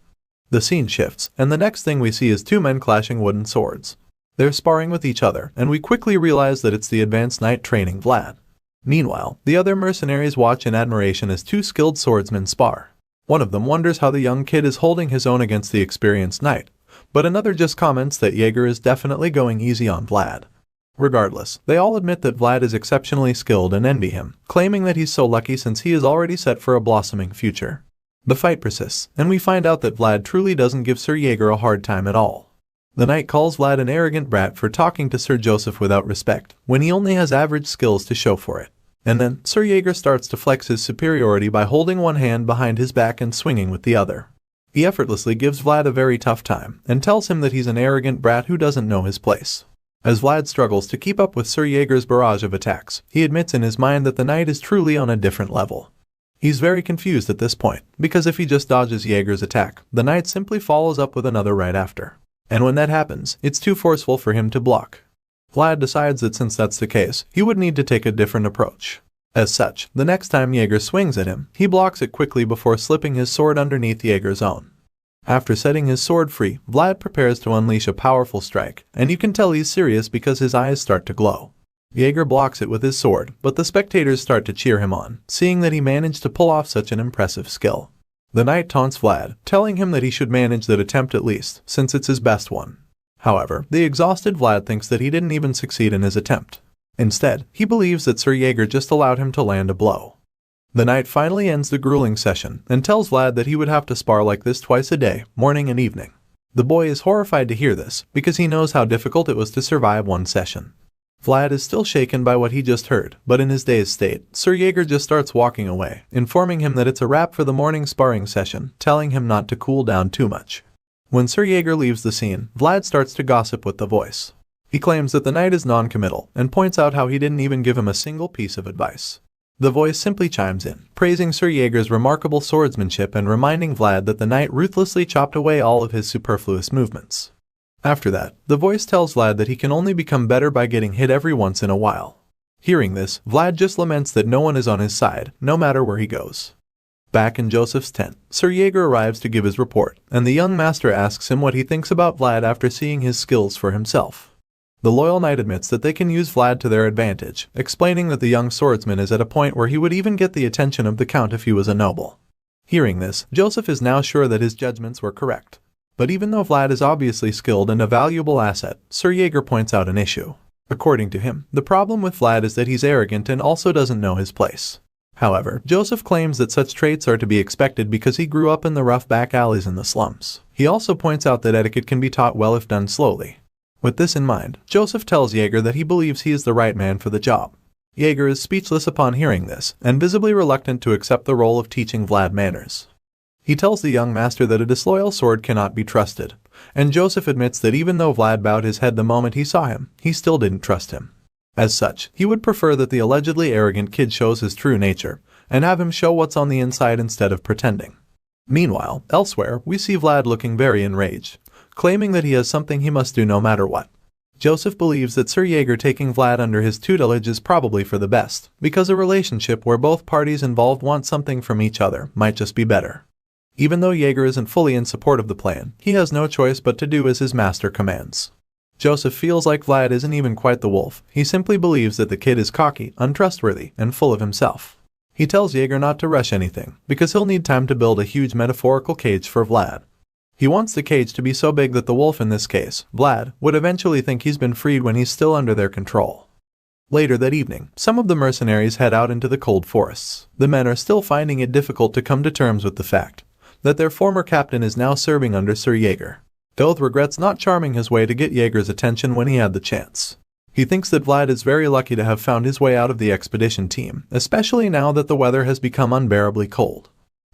The scene shifts, and the next thing we see is two men clashing wooden swords. They're sparring with each other, and we quickly realize that it's the advanced knight training Vlad. Meanwhile, the other mercenaries watch in admiration as two skilled swordsmen spar. One of them wonders how the young kid is holding his own against the experienced knight, but another just comments that Jaeger is definitely going easy on Vlad. Regardless, they all admit that Vlad is exceptionally skilled and envy him, claiming that he's so lucky since he is already set for a blossoming future. The fight persists, and we find out that Vlad truly doesn't give Sir Jaeger a hard time at all. The knight calls Vlad an arrogant brat for talking to Sir Joseph without respect, when he only has average skills to show for it. And then, Sir Jaeger starts to flex his superiority by holding one hand behind his back and swinging with the other. He effortlessly gives Vlad a very tough time, and tells him that he's an arrogant brat who doesn't know his place. As Vlad struggles to keep up with Sir Jaeger's barrage of attacks, he admits in his mind that the knight is truly on a different level. He's very confused at this point, because if he just dodges Jaeger's attack, the knight simply follows up with another right after. And when that happens, it's too forceful for him to block. Vlad decides that since that's the case, he would need to take a different approach. As such, the next time Jaeger swings at him, he blocks it quickly before slipping his sword underneath Jaeger's own. After setting his sword free, Vlad prepares to unleash a powerful strike, and you can tell he's serious because his eyes start to glow. Jaeger blocks it with his sword, but the spectators start to cheer him on, seeing that he managed to pull off such an impressive skill. The knight taunts Vlad, telling him that he should manage that attempt at least, since it's his best one. However, the exhausted Vlad thinks that he didn't even succeed in his attempt. Instead, he believes that Sir Jaeger just allowed him to land a blow. The knight finally ends the grueling session, and tells Vlad that he would have to spar like this twice a day, morning and evening. The boy is horrified to hear this, because he knows how difficult it was to survive one session. Vlad is still shaken by what he just heard, but in his dazed state, Sir Jaeger just starts walking away, informing him that it's a wrap for the morning sparring session, telling him not to cool down too much. When Sir Jaeger leaves the scene, Vlad starts to gossip with the voice. He claims that the knight is non-committal and points out how he didn't even give him a single piece of advice. The voice simply chimes in, praising Sir Jaeger's remarkable swordsmanship and reminding Vlad that the knight ruthlessly chopped away all of his superfluous movements. After that, the voice tells Vlad that he can only become better by getting hit every once in a while. Hearing this, Vlad just laments that no one is on his side, no matter where he goes. Back in Joseph's tent, Sir Jaeger arrives to give his report, and the young master asks him what he thinks about Vlad after seeing his skills for himself. The loyal knight admits that they can use Vlad to their advantage, explaining that the young swordsman is at a point where he would even get the attention of the count if he was a noble. Hearing this, Joseph is now sure that his judgments were correct. But even though Vlad is obviously skilled and a valuable asset, Sir Jaeger points out an issue. According to him, the problem with Vlad is that he's arrogant and also doesn't know his place. However, Joseph claims that such traits are to be expected because he grew up in the rough back alleys in the slums. He also points out that etiquette can be taught well if done slowly. With this in mind, Joseph tells Jaeger that he believes he is the right man for the job. Jaeger is speechless upon hearing this, and visibly reluctant to accept the role of teaching Vlad manners. He tells the young master that a disloyal sword cannot be trusted, and Joseph admits that even though Vlad bowed his head the moment he saw him, he still didn't trust him. As such, he would prefer that the allegedly arrogant kid shows his true nature, and have him show what's on the inside instead of pretending. Meanwhile, elsewhere, we see Vlad looking very enraged, claiming that he has something he must do no matter what. Joseph believes that Sir Jaeger taking Vlad under his tutelage is probably for the best, because a relationship where both parties involved want something from each other might just be better. Even though Jaeger isn't fully in support of the plan, he has no choice but to do as his master commands. Joseph feels like Vlad isn't even quite the wolf. He simply believes that the kid is cocky, untrustworthy, and full of himself. He tells Jaeger not to rush anything, because he'll need time to build a huge metaphorical cage for Vlad. He wants the cage to be so big that the wolf in this case, Vlad, would eventually think he's been freed when he's still under their control. Later that evening, some of the mercenaries head out into the cold forests. The men are still finding it difficult to come to terms with the fact that their former captain is now serving under Sir Jaeger. Goth regrets not charming his way to get Jaeger's attention when he had the chance. He thinks that Vlad is very lucky to have found his way out of the expedition team, especially now that the weather has become unbearably cold.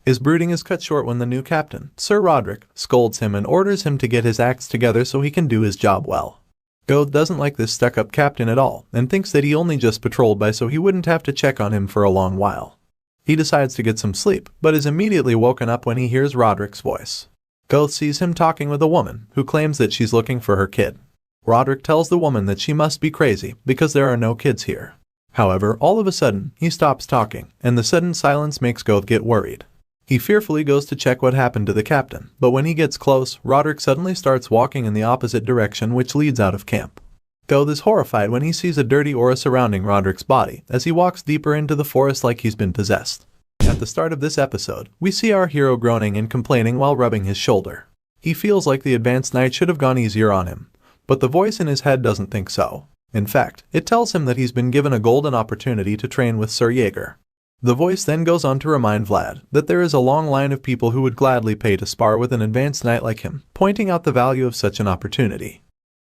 His brooding is cut short when the new captain, Sir Roderick, scolds him and orders him to get his acts together so he can do his job well. Goth doesn't like this stuck-up captain at all, and thinks that he only just patrolled by so he wouldn't have to check on him for a long while. He decides to get some sleep, but is immediately woken up when he hears Roderick's voice. Goth sees him talking with a woman, who claims that she's looking for her kid. Roderick tells the woman that she must be crazy, because there are no kids here. However, all of a sudden, he stops talking, and the sudden silence makes Goth get worried. He fearfully goes to check what happened to the captain, but when he gets close, Roderick suddenly starts walking in the opposite direction, which leads out of camp. Goth is horrified when he sees a dirty aura surrounding Roderick's body, as he walks deeper into the forest like he's been possessed. At the start of this episode, we see our hero groaning and complaining while rubbing his shoulder. He feels like the advanced knight should have gone easier on him, but the voice in his head doesn't think so. In fact, it tells him that he's been given a golden opportunity to train with Sir Jaeger. The voice then goes on to remind Vlad that there is a long line of people who would gladly pay to spar with an advanced knight like him, pointing out the value of such an opportunity.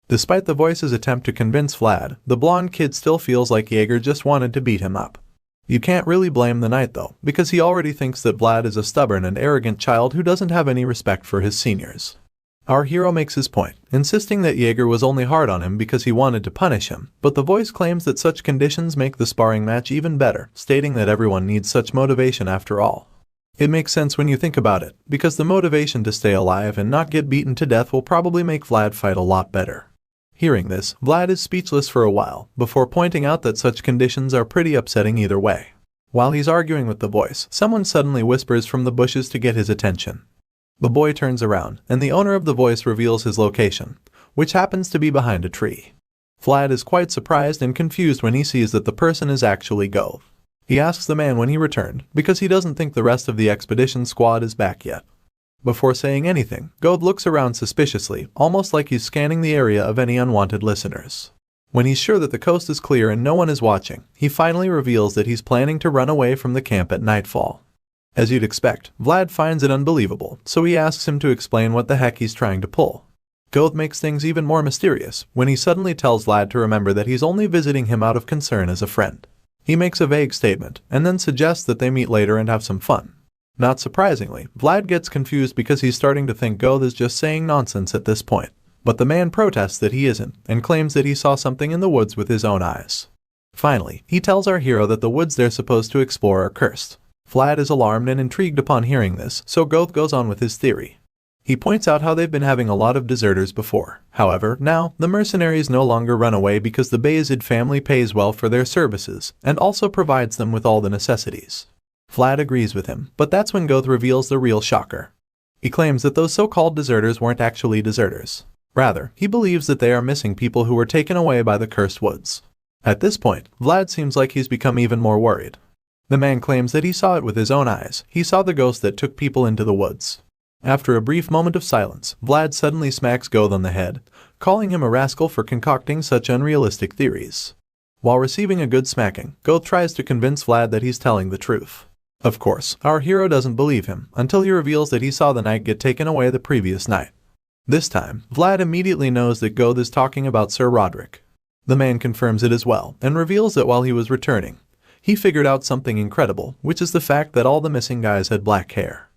Despite the voice's attempt to convince Vlad, the blonde kid still feels like Jaeger just wanted to beat him up. You can't really blame the knight though, because he already thinks that Vlad is a stubborn and arrogant child who doesn't have any respect for his seniors. Our hero makes his point, insisting that Jaeger was only hard on him because he wanted to punish him, but the voice claims that such conditions make the sparring match even better, stating that everyone needs such motivation after all. It makes sense when you think about it, because the motivation to stay alive and not get beaten to death will probably make Vlad fight a lot better. Hearing this, Vlad is speechless for a while, before pointing out that such conditions are pretty upsetting either way. While he's arguing with the voice, someone suddenly whispers from the bushes to get his attention. The boy turns around, and the owner of the voice reveals his location, which happens to be behind a tree. Vlad is quite surprised and confused when he sees that the person is actually Goth. He asks the man when he returned, because he doesn't think the rest of the expedition squad is back yet. Before saying anything, Goth looks around suspiciously, almost like he's scanning the area of any unwanted listeners. When he's sure that the coast is clear and no one is watching, he finally reveals that he's planning to run away from the camp at nightfall. As you'd expect, Vlad finds it unbelievable, so he asks him to explain what the heck he's trying to pull. Goth makes things even more mysterious when he suddenly tells Vlad to remember that he's only visiting him out of concern as a friend. He makes a vague statement, and then suggests that they meet later and have some fun. Not surprisingly, Vlad gets confused because he's starting to think Goth is just saying nonsense at this point. But the man protests that he isn't and claims that he saw something in the woods with his own eyes. Finally, he tells our hero that the woods they're supposed to explore are cursed. Vlad is alarmed and intrigued upon hearing this, so Goth goes on with his theory. He points out how they've been having a lot of deserters before. However, now, the mercenaries no longer run away because the Bayezid family pays well for their services and also provides them with all the necessities. Vlad agrees with him, but that's when Goth reveals the real shocker. He claims that those so-called deserters weren't actually deserters. Rather, he believes that they are missing people who were taken away by the cursed woods. At this point, Vlad seems like he's become even more worried. The man claims that he saw it with his own eyes. He saw the ghost that took people into the woods. After a brief moment of silence, Vlad suddenly smacks Goth on the head, calling him a rascal for concocting such unrealistic theories. While receiving a good smacking, Goth tries to convince Vlad that he's telling the truth. Of course, our hero doesn't believe him until he reveals that he saw the knight get taken away the previous night. This time, Vlad immediately knows that Goth is talking about Sir Roderick. The man confirms it as well and reveals that while he was returning, he figured out something incredible, which is the fact that all the missing guys had black hair.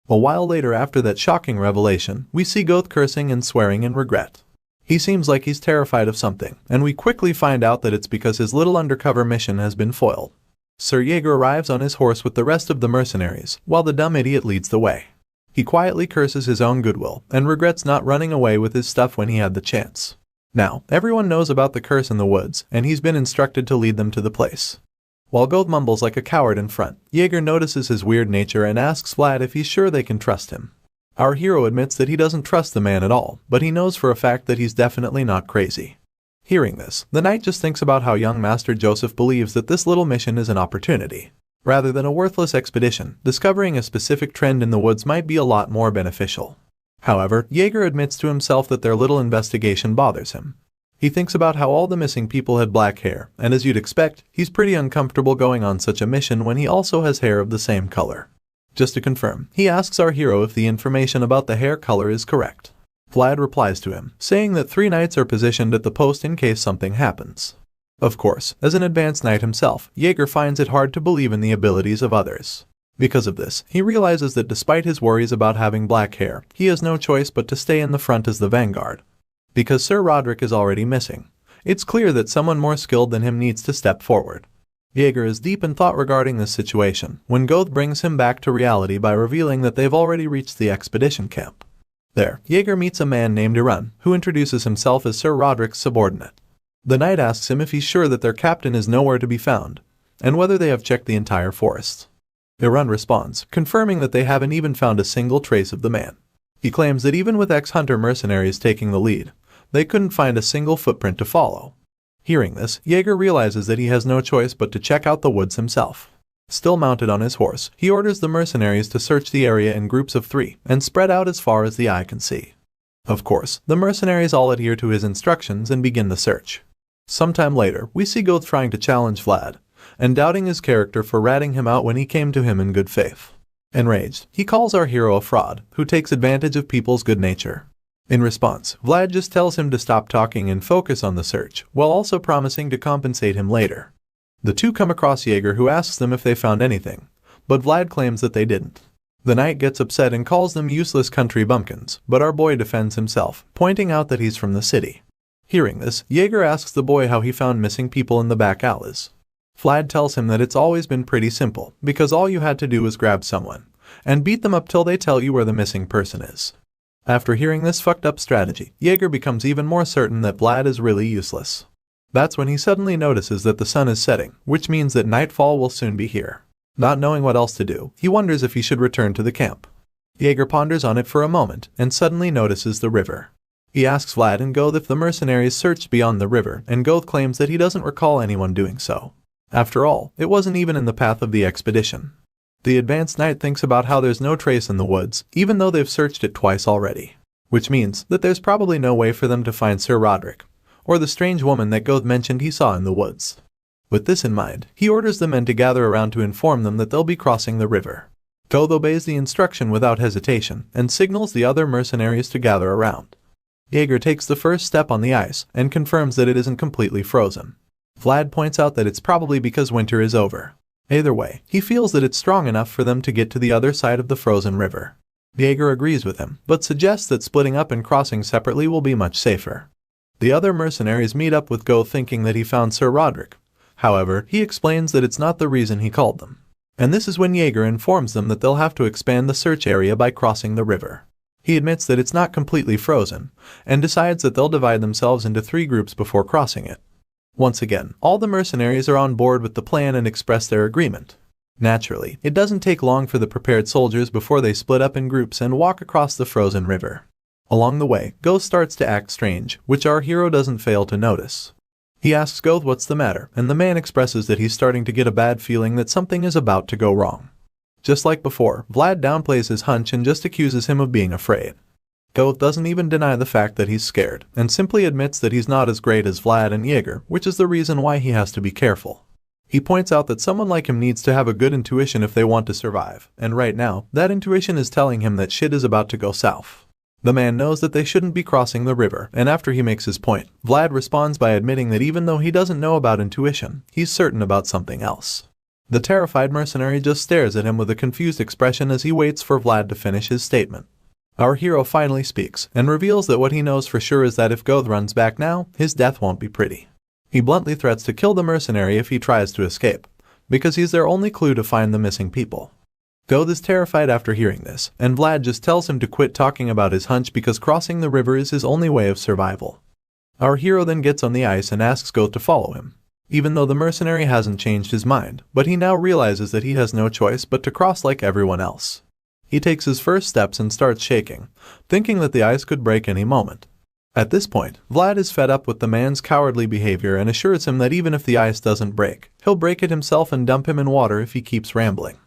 A while later after that shocking revelation, we see Goth cursing and swearing in regret. He seems like he's terrified of something, and we quickly find out that it's because his little undercover mission has been foiled. Sir Jaeger arrives on his horse with the rest of the mercenaries, while the dumb idiot leads the way. He quietly curses his own goodwill and regrets not running away with his stuff when he had the chance. Now, everyone knows about the curse in the woods, and he's been instructed to lead them to the place. While Goth mumbles like a coward in front, Jaeger notices his weird nature and asks Vlad if he's sure they can trust him. Our hero admits that he doesn't trust the man at all, but he knows for a fact that he's definitely not crazy. Hearing this, the knight just thinks about how young Master Joseph believes that this little mission is an opportunity. Rather than a worthless expedition, discovering a specific trend in the woods might be a lot more beneficial. However, Jaeger admits to himself that their little investigation bothers him. He thinks about how all the missing people had black hair, and as you'd expect, he's pretty uncomfortable going on such a mission when he also has hair of the same color. Just to confirm, he asks our hero if the information about the hair color is correct. Vlad replies to him, saying that 3 knights are positioned at the post in case something happens. Of course, as an advanced knight himself, Jaeger finds it hard to believe in the abilities of others. Because of this, he realizes that despite his worries about having black hair, he has no choice but to stay in the front as the vanguard. Because Sir Roderick is already missing, it's clear that someone more skilled than him needs to step forward. Jaeger is deep in thought regarding this situation, when Goth brings him back to reality by revealing that they've already reached the expedition camp. There, Jaeger meets a man named Irun, who introduces himself as Sir Roderick's subordinate. The knight asks him if he's sure that their captain is nowhere to be found, and whether they have checked the entire forest. Irun responds, confirming that they haven't even found a single trace of the man. He claims that even with ex-hunter mercenaries taking the lead, they couldn't find a single footprint to follow. Hearing this, Jaeger realizes that he has no choice but to check out the woods himself. Still mounted on his horse, he orders the mercenaries to search the area in groups of 3 and spread out as far as the eye can see. Of course, the mercenaries all adhere to his instructions and begin the search. Sometime later, we see Goth trying to challenge Vlad, and doubting his character for ratting him out when he came to him in good faith. Enraged, he calls our hero a fraud, who takes advantage of people's good nature. In response, Vlad just tells him to stop talking and focus on the search, while also promising to compensate him later. The two come across Jaeger, who asks them if they found anything, but Vlad claims that they didn't. The knight gets upset and calls them useless country bumpkins, but our boy defends himself, pointing out that he's from the city. Hearing this, Jaeger asks the boy how he found missing people in the back alleys. Vlad tells him that it's always been pretty simple, because all you had to do was grab someone, and beat them up till they tell you where the missing person is. After hearing this fucked up strategy, Jaeger becomes even more certain that Vlad is really useless. That's when he suddenly notices that the sun is setting, which means that nightfall will soon be here. Not knowing what else to do, he wonders if he should return to the camp. Jaeger ponders on it for a moment, and suddenly notices the river. He asks Vlad and Goth if the mercenaries searched beyond the river, and Goth claims that he doesn't recall anyone doing so. After all, it wasn't even in the path of the expedition. The advanced knight thinks about how there's no trace in the woods, even though they've searched it twice already. Which means that there's probably no way for them to find Sir Roderick, or the strange woman that Goth mentioned he saw in the woods. With this in mind, he orders the men to gather around to inform them that they'll be crossing the river. Goth obeys the instruction without hesitation, and signals the other mercenaries to gather around. Jaeger takes the first step on the ice, and confirms that it isn't completely frozen. Vlad points out that it's probably because winter is over. Either way, he feels that it's strong enough for them to get to the other side of the frozen river. Jaeger agrees with him, but suggests that splitting up and crossing separately will be much safer. The other mercenaries meet up with Go thinking that he found Sir Roderick. However, he explains that it's not the reason he called them. And this is when Jaeger informs them that they'll have to expand the search area by crossing the river. He admits that it's not completely frozen, and decides that they'll divide themselves into 3 groups before crossing it. Once again, all the mercenaries are on board with the plan and express their agreement. Naturally, it doesn't take long for the prepared soldiers before they split up in groups and walk across the frozen river. Along the way, Go starts to act strange, which our hero doesn't fail to notice. He asks Go what's the matter, and the man expresses that he's starting to get a bad feeling that something is about to go wrong. Just like before, Vlad downplays his hunch and just accuses him of being afraid. Go doesn't even deny the fact that he's scared, and simply admits that he's not as great as Vlad and Jaeger, which is the reason why he has to be careful. He points out that someone like him needs to have a good intuition if they want to survive, and right now, that intuition is telling him that shit is about to go south. The man knows that they shouldn't be crossing the river, and after he makes his point, Vlad responds by admitting that even though he doesn't know about intuition, he's certain about something else. The terrified mercenary just stares at him with a confused expression as he waits for Vlad to finish his statement. Our hero finally speaks, and reveals that what he knows for sure is that if Goth runs back now, his death won't be pretty. He bluntly threats to kill the mercenary if he tries to escape, because he's their only clue to find the missing people. Goth is terrified after hearing this, and Vlad just tells him to quit talking about his hunch because crossing the river is his only way of survival. Our hero then gets on the ice and asks Goth to follow him, even though the mercenary hasn't changed his mind, but he now realizes that he has no choice but to cross like everyone else. He takes his first steps and starts shaking, thinking that the ice could break any moment. At this point, Vlad is fed up with the man's cowardly behavior and assures him that even if the ice doesn't break, he'll break it himself and dump him in water if he keeps rambling.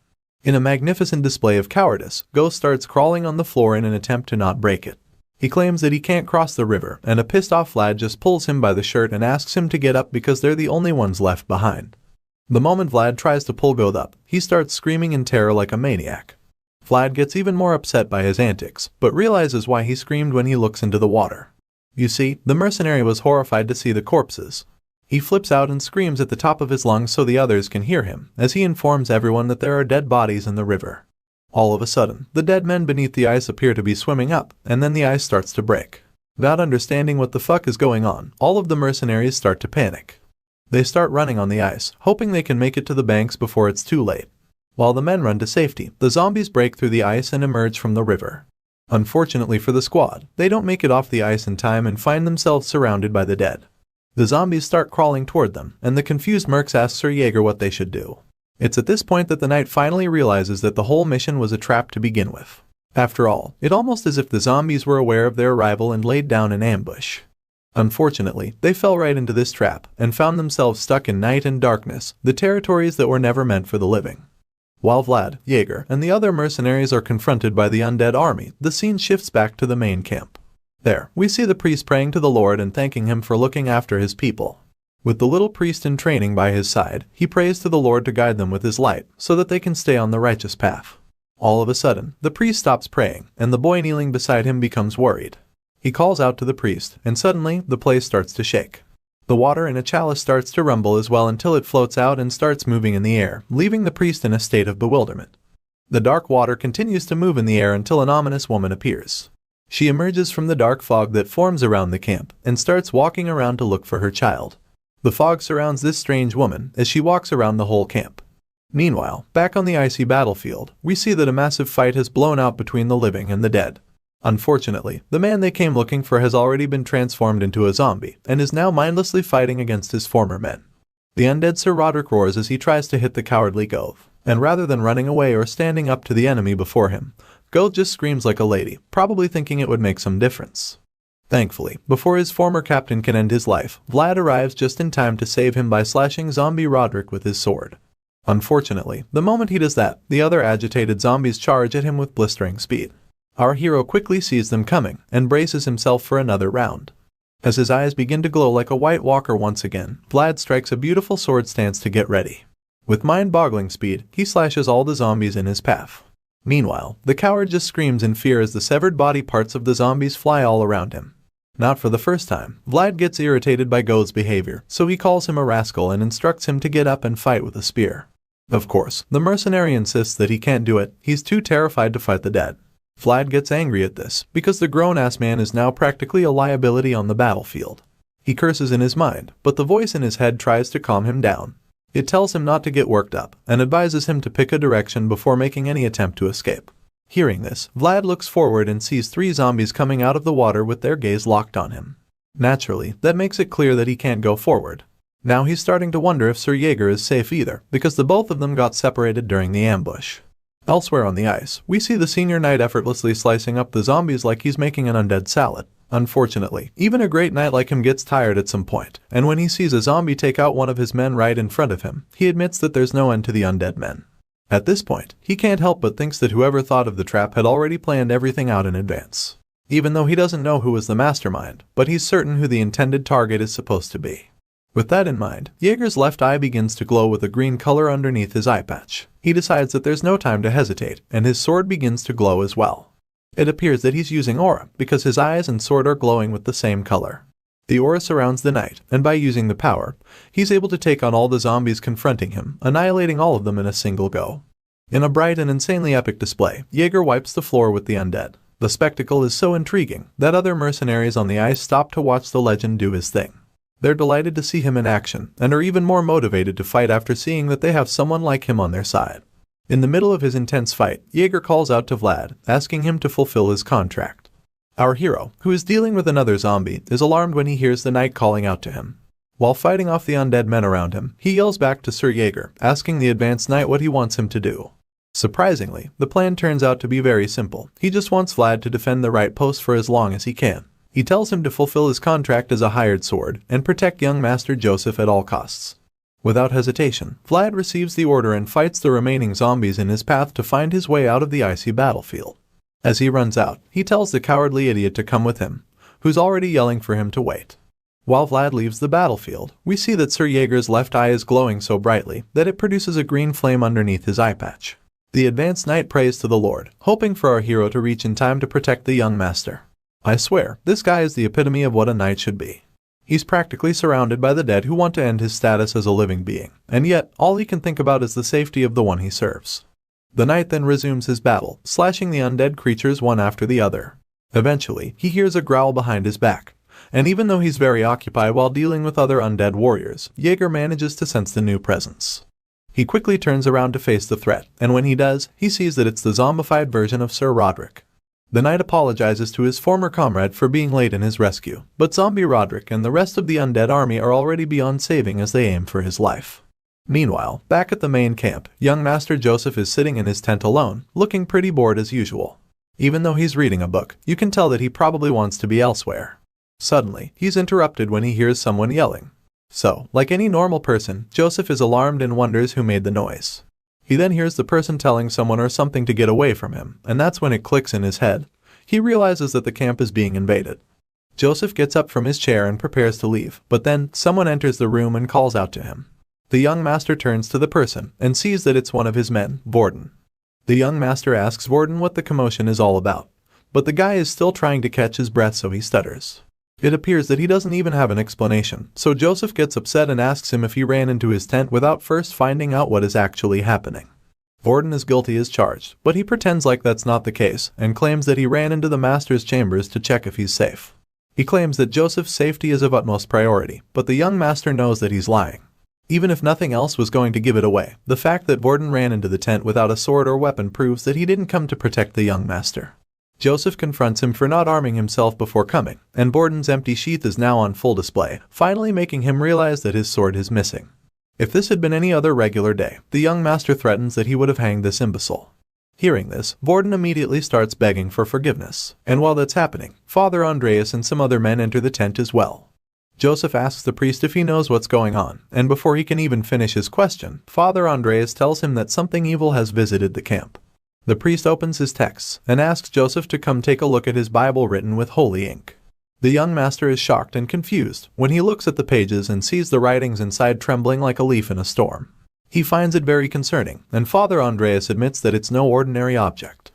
In a magnificent display of cowardice, Ghost starts crawling on the floor in an attempt to not break it. He claims that he can't cross the river, and a pissed-off Vlad just pulls him by the shirt and asks him to get up because they're the only ones left behind. The moment Vlad tries to pull Ghost up, he starts screaming in terror like a maniac. Vlad gets even more upset by his antics, but realizes why he screamed when he looks into the water. You see, the mercenary was horrified to see the corpses. He flips out and screams at the top of his lungs so the others can hear him, as he informs everyone that there are dead bodies in the river. All of a sudden, the dead men beneath the ice appear to be swimming up, and then the ice starts to break. Without understanding what the fuck is going on, all of the mercenaries start to panic. They start running on the ice, hoping they can make it to the banks before it's too late. While the men run to safety, the zombies break through the ice and emerge from the river. Unfortunately for the squad, they don't make it off the ice in time and find themselves surrounded by the dead. The zombies start crawling toward them, and the confused mercs ask Sir Jaeger what they should do. It's at this point that the knight finally realizes that the whole mission was a trap to begin with. After all, it's almost as if the zombies were aware of their arrival and laid down an ambush. Unfortunately, they fell right into this trap, and found themselves stuck in night and darkness, the territories that were never meant for the living. While Vlad, Jaeger, and the other mercenaries are confronted by the undead army, the scene shifts back to the main camp. There, we see the priest praying to the Lord and thanking him for looking after his people. With the little priest in training by his side, he prays to the Lord to guide them with his light, so that they can stay on the righteous path. All of a sudden, the priest stops praying, and the boy kneeling beside him becomes worried. He calls out to the priest, and suddenly, the place starts to shake. The water in a chalice starts to rumble as well until it floats out and starts moving in the air, leaving the priest in a state of bewilderment. The dark water continues to move in the air until an ominous woman appears. She emerges from the dark fog that forms around the camp, and starts walking around to look for her child. The fog surrounds this strange woman as she walks around the whole camp. Meanwhile, back on the icy battlefield, we see that a massive fight has blown out between the living and the dead. Unfortunately, the man they came looking for has already been transformed into a zombie, and is now mindlessly fighting against his former men. The undead Sir Roderick roars as he tries to hit the cowardly Goth, and rather than running away or standing up to the enemy before him, Goth just screams like a lady, probably thinking it would make some difference. Thankfully, before his former captain can end his life, Vlad arrives just in time to save him by slashing zombie Roderick with his sword. Unfortunately, the moment he does that, the other agitated zombies charge at him with blistering speed. Our hero quickly sees them coming, and braces himself for another round. As his eyes begin to glow like a white walker once again, Vlad strikes a beautiful sword stance to get ready. With mind-boggling speed, he slashes all the zombies in his path. Meanwhile, the coward just screams in fear as the severed body parts of the zombies fly all around him. Not for the first time, Vlad gets irritated by Goth's behavior, so he calls him a rascal and instructs him to get up and fight with a spear. Of course, the mercenary insists that he can't do it, he's too terrified to fight the dead. Vlad gets angry at this, because the grown-ass man is now practically a liability on the battlefield. He curses in his mind, but the voice in his head tries to calm him down. It tells him not to get worked up, and advises him to pick a direction before making any attempt to escape. Hearing this, Vlad looks forward and sees 3 zombies coming out of the water with their gaze locked on him. Naturally, that makes it clear that he can't go forward. Now he's starting to wonder if Sir Jaeger is safe either, because the both of them got separated during the ambush. Elsewhere on the ice, we see the senior knight effortlessly slicing up the zombies like he's making an undead salad. Unfortunately, even a great knight like him gets tired at some point, and when he sees a zombie take out one of his men right in front of him, he admits that there's no end to the undead men. At this point, he can't help but thinks that whoever thought of the trap had already planned everything out in advance. Even though he doesn't know who was the mastermind, but he's certain who the intended target is supposed to be. With that in mind, Jaeger's left eye begins to glow with a green color underneath his eye patch. He decides that there's no time to hesitate, and his sword begins to glow as well. It appears that he's using aura, because his eyes and sword are glowing with the same color. The aura surrounds the knight, and by using the power, he's able to take on all the zombies confronting him, annihilating all of them in a single go. In a bright and insanely epic display, Jaeger wipes the floor with the undead. The spectacle is so intriguing that other mercenaries on the ice stop to watch the legend do his thing. They're delighted to see him in action, and are even more motivated to fight after seeing that they have someone like him on their side. In the middle of his intense fight, Jaeger calls out to Vlad, asking him to fulfill his contract. Our hero, who is dealing with another zombie, is alarmed when he hears the knight calling out to him. While fighting off the undead men around him, he yells back to Sir Jaeger, asking the advanced knight what he wants him to do. Surprisingly, the plan turns out to be very simple. He just wants Vlad to defend the right post for as long as he can. He tells him to fulfill his contract as a hired sword and protect young Master Joseph at all costs. Without hesitation, Vlad receives the order and fights the remaining zombies in his path to find his way out of the icy battlefield. As he runs out, he tells the cowardly idiot to come with him, who's already yelling for him to wait. While Vlad leaves the battlefield, we see that Sir Jaeger's left eye is glowing so brightly that it produces a green flame underneath his eye patch. The advanced knight prays to the Lord, hoping for our hero to reach in time to protect the young master. I swear, this guy is the epitome of what a knight should be. He's practically surrounded by the dead who want to end his status as a living being, and yet all he can think about is the safety of the one he serves. The knight then resumes his battle, slashing the undead creatures one after the other. Eventually, he hears a growl behind his back, and even though he's very occupied while dealing with other undead warriors, Jaeger manages to sense the new presence. He quickly turns around to face the threat, and when he does, he sees that it's the zombified version of Sir Roderick. The knight apologizes to his former comrade for being late in his rescue, but Zombie Roderick and the rest of the undead army are already beyond saving as they aim for his life. Meanwhile, back at the main camp, young Master Joseph is sitting in his tent alone, looking pretty bored as usual. Even though he's reading a book, you can tell that he probably wants to be elsewhere. Suddenly, he's interrupted when he hears someone yelling. So, like any normal person, Joseph is alarmed and wonders who made the noise. He then hears the person telling someone or something to get away from him, and that's when it clicks in his head. He realizes that the camp is being invaded. Joseph gets up from his chair and prepares to leave, but then someone enters the room and calls out to him. The young master turns to the person and sees that it's one of his men, Vorden. The young master asks Vorden what the commotion is all about, but the guy is still trying to catch his breath, so he stutters. It appears that he doesn't even have an explanation, so Joseph gets upset and asks him if he ran into his tent without first finding out what is actually happening. Vorden is guilty as charged, but he pretends like that's not the case and claims that he ran into the master's chambers to check if he's safe. He claims that Joseph's safety is of utmost priority, but the young master knows that he's lying. Even if nothing else was going to give it away, the fact that Vorden ran into the tent without a sword or weapon proves that he didn't come to protect the young master. Joseph confronts him for not arming himself before coming, and Vorden's empty sheath is now on full display, finally making him realize that his sword is missing. If this had been any other regular day, the young master threatens that he would have hanged this imbecile. Hearing this, Vorden immediately starts begging for forgiveness, and while that's happening, Father Andreas and some other men enter the tent as well. Joseph asks the priest if he knows what's going on, and before he can even finish his question, Father Andreas tells him that something evil has visited the camp. The priest opens his texts and asks Joseph to come take a look at his Bible written with holy ink. The young master is shocked and confused when he looks at the pages and sees the writings inside trembling like a leaf in a storm. He finds it very concerning, and Father Andreas admits that it's no ordinary object.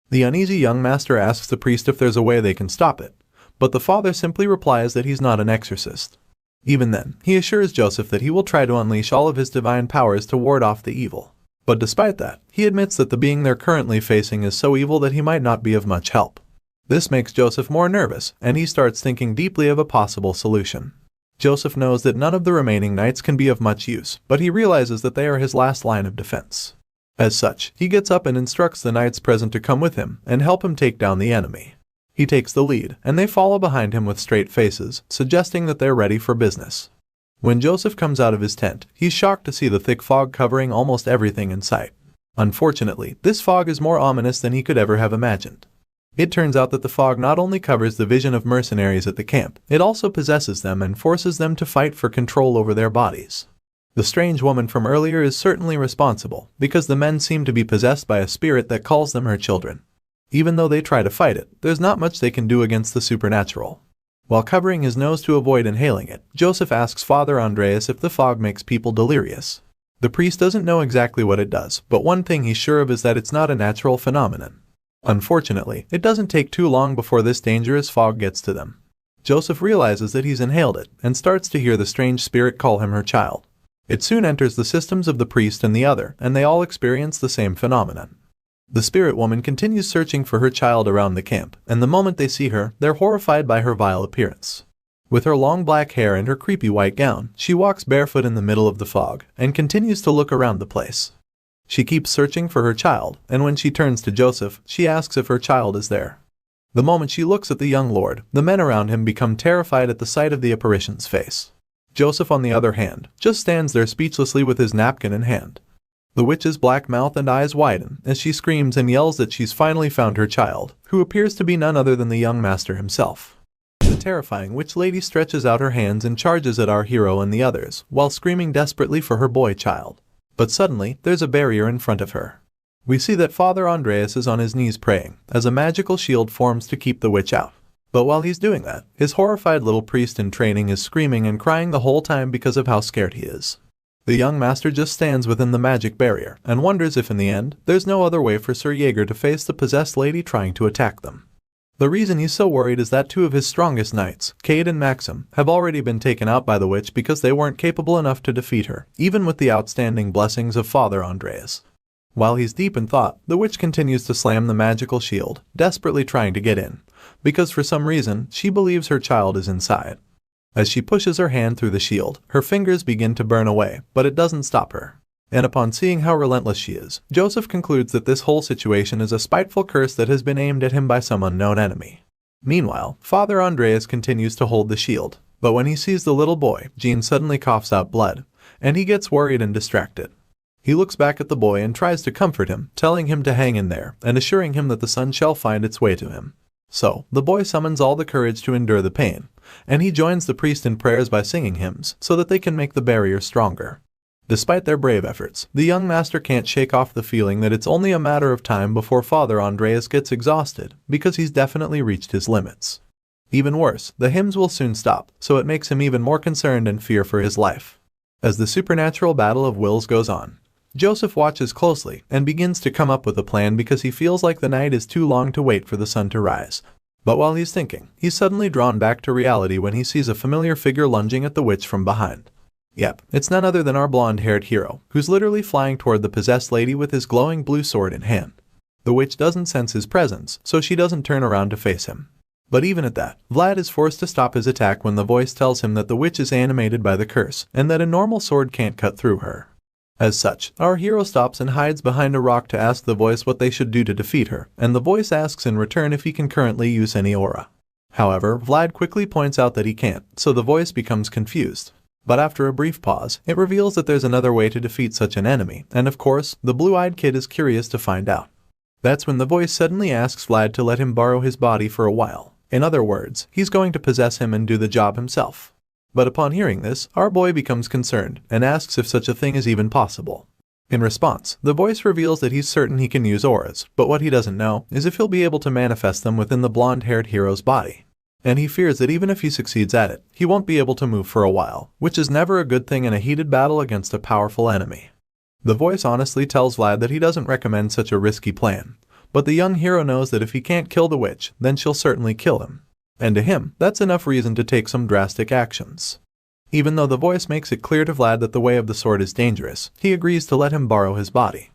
The uneasy young master asks the priest if there's a way they can stop it, but the father simply replies that he's not an exorcist. Even then, he assures Joseph that he will try to unleash all of his divine powers to ward off the evil. But despite that, he admits that the being they're currently facing is so evil that he might not be of much help. This makes Joseph more nervous, and he starts thinking deeply of a possible solution. Joseph knows that none of the remaining knights can be of much use, but he realizes that they are his last line of defense. As such, he gets up and instructs the knights present to come with him and help him take down the enemy. He takes the lead, and they follow behind him with straight faces, suggesting that they're ready for business. When Joseph comes out of his tent, he's shocked to see the thick fog covering almost everything in sight. Unfortunately, this fog is more ominous than he could ever have imagined. It turns out that the fog not only covers the vision of mercenaries at the camp, it also possesses them and forces them to fight for control over their bodies. The strange woman from earlier is certainly responsible, because the men seem to be possessed by a spirit that calls them her children. Even though they try to fight it, there's not much they can do against the supernatural. While covering his nose to avoid inhaling it, Joseph asks Father Andreas if the fog makes people delirious. The priest doesn't know exactly what it does, but one thing he's sure of is that it's not a natural phenomenon. Unfortunately, it doesn't take too long before this dangerous fog gets to them. Joseph realizes that he's inhaled it, and starts to hear the strange spirit call him her child. It soon enters the systems of the priest and the other, and they all experience the same phenomenon. The spirit woman continues searching for her child around the camp, and the moment they see her, they're horrified by her vile appearance. With her long black hair and her creepy white gown, she walks barefoot in the middle of the fog, and continues to look around the place. She keeps searching for her child, and when she turns to Joseph, she asks if her child is there. The moment she looks at the young lord, the men around him become terrified at the sight of the apparition's face. Joseph, on the other hand, just stands there speechlessly with his napkin in hand. The witch's black mouth and eyes widen as she screams and yells that she's finally found her child, who appears to be none other than the young master himself. The terrifying witch lady stretches out her hands and charges at our hero and the others, while screaming desperately for her boy child. But suddenly, there's a barrier in front of her. We see that Father Andreas is on his knees praying, as a magical shield forms to keep the witch out. But while he's doing that, his horrified little priest in training is screaming and crying the whole time because of how scared he is. The young master just stands within the magic barrier, and wonders if in the end, there's no other way for Sir Jaeger to face the possessed lady trying to attack them. The reason he's so worried is that two of his strongest knights, Cade and Maxim, have already been taken out by the witch because they weren't capable enough to defeat her, even with the outstanding blessings of Father Andreas. While he's deep in thought, the witch continues to slam the magical shield, desperately trying to get in, because for some reason, she believes her child is inside. As she pushes her hand through the shield, her fingers begin to burn away, but it doesn't stop her. And upon seeing how relentless she is, Joseph concludes that this whole situation is a spiteful curse that has been aimed at him by some unknown enemy. Meanwhile, Father Andreas continues to hold the shield, but when he sees the little boy, Jean suddenly coughs out blood, and he gets worried and distracted. He looks back at the boy and tries to comfort him, telling him to hang in there, and assuring him that the sun shall find its way to him. So, the boy summons all the courage to endure the pain, and he joins the priest in prayers by singing hymns so that they can make the barrier stronger. Despite their brave efforts, the young master can't shake off the feeling that it's only a matter of time before Father Andreas gets exhausted, because he's definitely reached his limits. Even worse, the hymns will soon stop, so it makes him even more concerned and fear for his life. As the supernatural battle of wills goes on, Joseph watches closely and begins to come up with a plan because he feels like the night is too long to wait for the sun to rise. But while he's thinking, he's suddenly drawn back to reality when he sees a familiar figure lunging at the witch from behind. Yep, it's none other than our blonde-haired hero, who's literally flying toward the possessed lady with his glowing blue sword in hand. The witch doesn't sense his presence, so she doesn't turn around to face him. But even at that, Vlad is forced to stop his attack when the voice tells him that the witch is animated by the curse, and that a normal sword can't cut through her. As such, our hero stops and hides behind a rock to ask the voice what they should do to defeat her, and the voice asks in return if he can currently use any aura. However, Vlad quickly points out that he can't, so the voice becomes confused. But after a brief pause, it reveals that there's another way to defeat such an enemy, and of course, the blue-eyed kid is curious to find out. That's when the voice suddenly asks Vlad to let him borrow his body for a while. In other words, he's going to possess him and do the job himself. But upon hearing this, our boy becomes concerned and asks if such a thing is even possible. In response, the voice reveals that he's certain he can use auras, but what he doesn't know is if he'll be able to manifest them within the blonde-haired hero's body. And he fears that even if he succeeds at it, he won't be able to move for a while, which is never a good thing in a heated battle against a powerful enemy. The voice honestly tells Vlad that he doesn't recommend such a risky plan, but the young hero knows that if he can't kill the witch, then she'll certainly kill him. And to him, that's enough reason to take some drastic actions. Even though the voice makes it clear to Vlad that the way of the sword is dangerous, he agrees to let him borrow his body.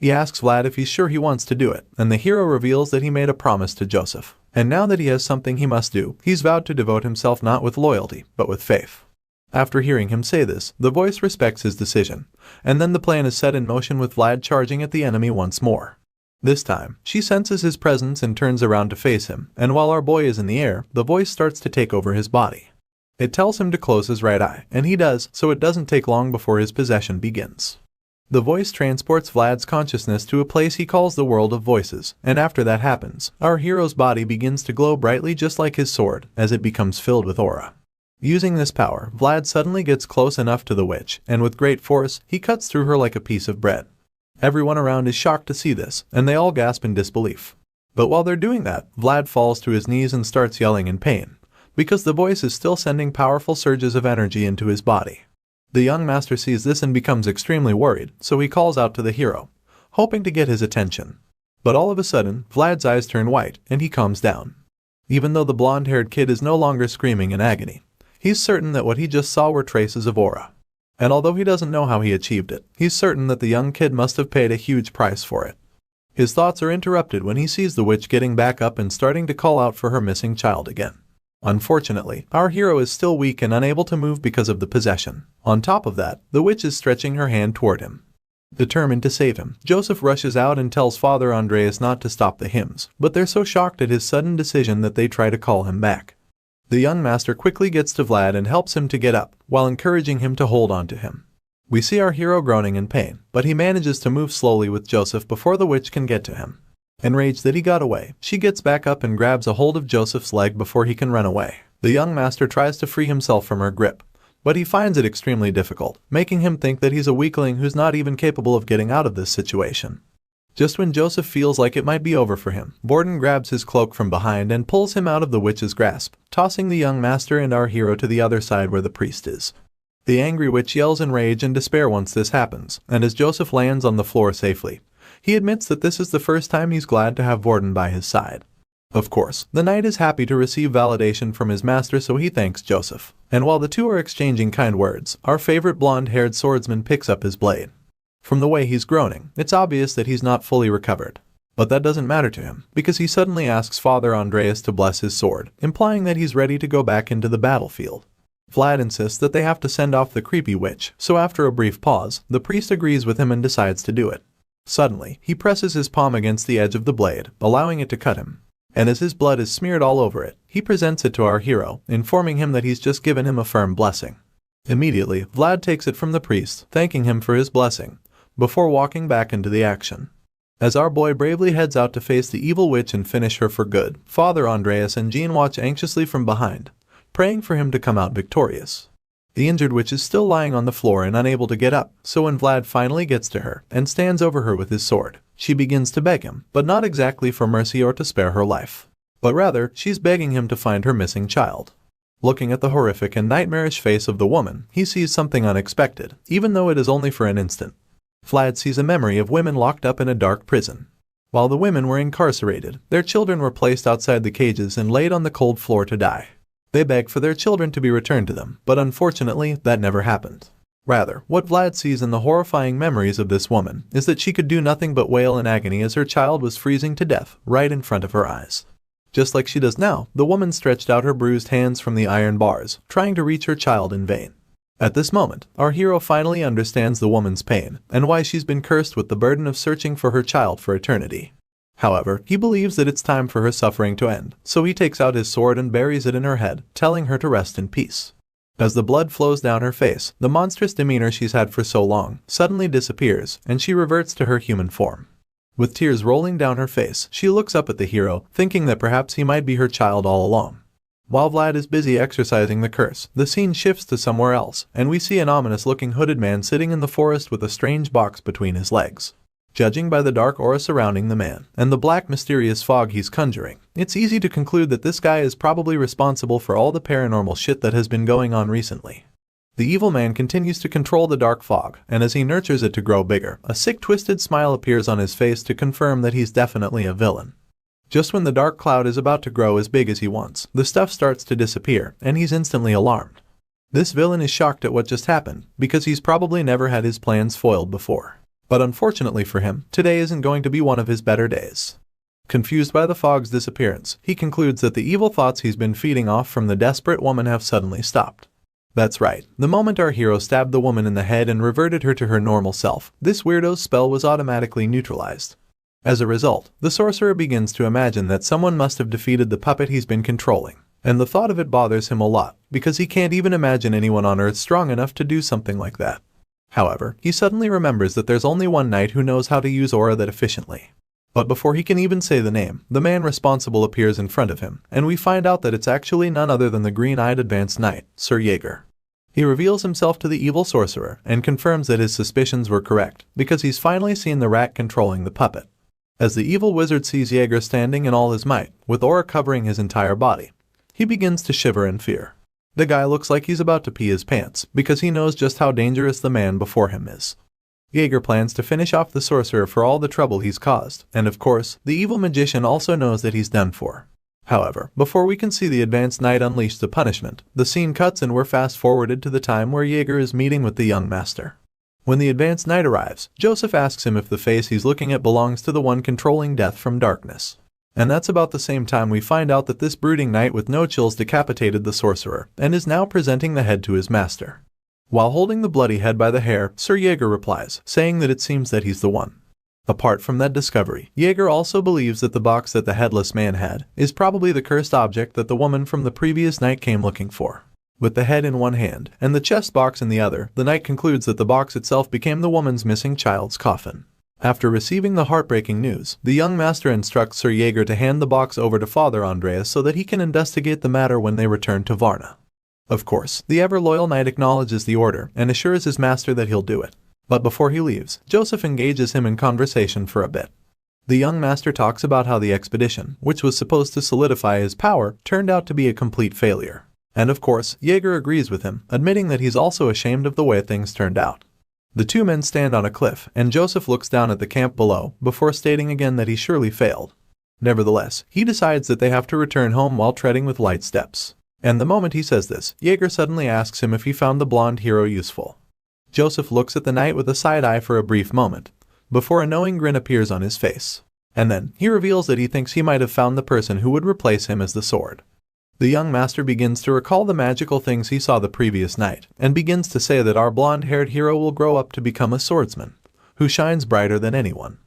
He asks Vlad if he's sure he wants to do it, and the hero reveals that he made a promise to Joseph. And now that he has something he must do, he's vowed to devote himself not with loyalty, but with faith. After hearing him say this, the voice respects his decision, and then the plan is set in motion with Vlad charging at the enemy once more. This time, she senses his presence and turns around to face him, and while our boy is in the air, the voice starts to take over his body. It tells him to close his right eye, and he does, so it doesn't take long before his possession begins. The voice transports Vlad's consciousness to a place he calls the world of voices, and after that happens, our hero's body begins to glow brightly just like his sword, as it becomes filled with aura. Using this power, Vlad suddenly gets close enough to the witch, and with great force, he cuts through her like a piece of bread. Everyone around is shocked to see this, and they all gasp in disbelief. But while they're doing that, Vlad falls to his knees and starts yelling in pain, because the voice is still sending powerful surges of energy into his body. The young master sees this and becomes extremely worried, so he calls out to the hero, hoping to get his attention. But all of a sudden, Vlad's eyes turn white, and he calms down. Even though the blonde-haired kid is no longer screaming in agony, he's certain that what he just saw were traces of aura. And although he doesn't know how he achieved it, he's certain that the young kid must have paid a huge price for it. His thoughts are interrupted when he sees the witch getting back up and starting to call out for her missing child again. Unfortunately, our hero is still weak and unable to move because of the possession. On top of that, the witch is stretching her hand toward him. Determined to save him, Joseph rushes out and tells Father Andreas not to stop the hymns, but they're so shocked at his sudden decision that they try to call him back. The young master quickly gets to Vlad and helps him to get up, while encouraging him to hold on to him. We see our hero groaning in pain, but he manages to move slowly with Joseph before the witch can get to him. Enraged that he got away, she gets back up and grabs a hold of Joseph's leg before he can run away. The young master tries to free himself from her grip, but he finds it extremely difficult, making him think that he's a weakling who's not even capable of getting out of this situation. Just when Joseph feels like it might be over for him, Borden grabs his cloak from behind and pulls him out of the witch's grasp, tossing the young master and our hero to the other side where the priest is. The angry witch yells in rage and despair once this happens, and as Joseph lands on the floor safely, he admits that this is the first time he's glad to have Borden by his side. Of course, the knight is happy to receive validation from his master, so he thanks Joseph. And while the two are exchanging kind words, our favorite blonde-haired swordsman picks up his blade. From the way he's groaning, it's obvious that he's not fully recovered. But that doesn't matter to him, because he suddenly asks Father Andreas to bless his sword, implying that he's ready to go back into the battlefield. Vlad insists that they have to send off the creepy witch, so after a brief pause, the priest agrees with him and decides to do it. Suddenly, he presses his palm against the edge of the blade, allowing it to cut him. And as his blood is smeared all over it, he presents it to our hero, informing him that he's just given him a firm blessing. Immediately, Vlad takes it from the priest, thanking him for his blessing, before walking back into the action. As our boy bravely heads out to face the evil witch and finish her for good, Father Andreas and Jean watch anxiously from behind, praying for him to come out victorious. The injured witch is still lying on the floor and unable to get up, so when Vlad finally gets to her and stands over her with his sword, she begins to beg him, but not exactly for mercy or to spare her life. But rather, she's begging him to find her missing child. Looking at the horrific and nightmarish face of the woman, he sees something unexpected, even though it is only for an instant. Vlad sees a memory of women locked up in a dark prison. While the women were incarcerated, their children were placed outside the cages and laid on the cold floor to die. They beg for their children to be returned to them, but unfortunately, that never happened. Rather, what Vlad sees in the horrifying memories of this woman is that she could do nothing but wail in agony as her child was freezing to death right in front of her eyes. Just like she does now, the woman stretched out her bruised hands from the iron bars, trying to reach her child in vain. At this moment, our hero finally understands the woman's pain and why she's been cursed with the burden of searching for her child for eternity. However, he believes that it's time for her suffering to end, so he takes out his sword and buries it in her head, telling her to rest in peace. As the blood flows down her face, the monstrous demeanor she's had for so long suddenly disappears, and she reverts to her human form. With tears rolling down her face, she looks up at the hero, thinking that perhaps he might be her child all along. While Vlad is busy exorcising the curse, the scene shifts to somewhere else, and we see an ominous-looking hooded man sitting in the forest with a strange box between his legs. Judging by the dark aura surrounding the man, and the black mysterious fog he's conjuring, it's easy to conclude that this guy is probably responsible for all the paranormal shit that has been going on recently. The evil man continues to control the dark fog, and as he nurtures it to grow bigger, a sick twisted smile appears on his face to confirm that he's definitely a villain. Just when the dark cloud is about to grow as big as he wants, the stuff starts to disappear, and he's instantly alarmed. This villain is shocked at what just happened, because he's probably never had his plans foiled before. But unfortunately for him, today isn't going to be one of his better days. Confused by the fog's disappearance, he concludes that the evil thoughts he's been feeding off from the desperate woman have suddenly stopped. That's right, the moment our hero stabbed the woman in the head and reverted her to her normal self, this weirdo's spell was automatically neutralized. As a result, the sorcerer begins to imagine that someone must have defeated the puppet he's been controlling, and the thought of it bothers him a lot, because he can't even imagine anyone on Earth strong enough to do something like that. However, he suddenly remembers that there's only one knight who knows how to use aura that efficiently. But before he can even say the name, the man responsible appears in front of him, and we find out that it's actually none other than the green-eyed advanced knight, Sir Jaeger. He reveals himself to the evil sorcerer and confirms that his suspicions were correct, because he's finally seen the rat controlling the puppet. As the evil wizard sees Jaeger standing in all his might, with aura covering his entire body, he begins to shiver in fear. The guy looks like he's about to pee his pants, because he knows just how dangerous the man before him is. Jaeger plans to finish off the sorcerer for all the trouble he's caused, and of course, the evil magician also knows that he's done for. However, before we can see the advanced knight unleash the punishment, the scene cuts and we're fast-forwarded to the time where Jaeger is meeting with the young master. When the advanced knight arrives, Joseph asks him if the face he's looking at belongs to the one controlling death from darkness. And that's about the same time we find out that this brooding knight with no chills decapitated the sorcerer, and is now presenting the head to his master. While holding the bloody head by the hair, Sir Jaeger replies, saying that it seems that he's the one. Apart from that discovery, Jaeger also believes that the box that the headless man had is probably the cursed object that the woman from the previous night came looking for. With the head in one hand and the chest box in the other, the knight concludes that the box itself became the woman's missing child's coffin. After receiving the heartbreaking news, the young master instructs Sir Jaeger to hand the box over to Father Andreas so that he can investigate the matter when they return to Varna. Of course, the ever-loyal knight acknowledges the order and assures his master that he'll do it. But before he leaves, Joseph engages him in conversation for a bit. The young master talks about how the expedition, which was supposed to solidify his power, turned out to be a complete failure. And of course, Jaeger agrees with him, admitting that he's also ashamed of the way things turned out. The two men stand on a cliff, and Joseph looks down at the camp below, before stating again that he surely failed. Nevertheless, he decides that they have to return home while treading with light steps. And the moment he says this, Jaeger suddenly asks him if he found the blonde hero useful. Joseph looks at the knight with a side eye for a brief moment, before a knowing grin appears on his face. And then, he reveals that he thinks he might have found the person who would replace him as the sword. The young master begins to recall the magical things he saw the previous night, and begins to say that our blonde-haired hero will grow up to become a swordsman, who shines brighter than anyone.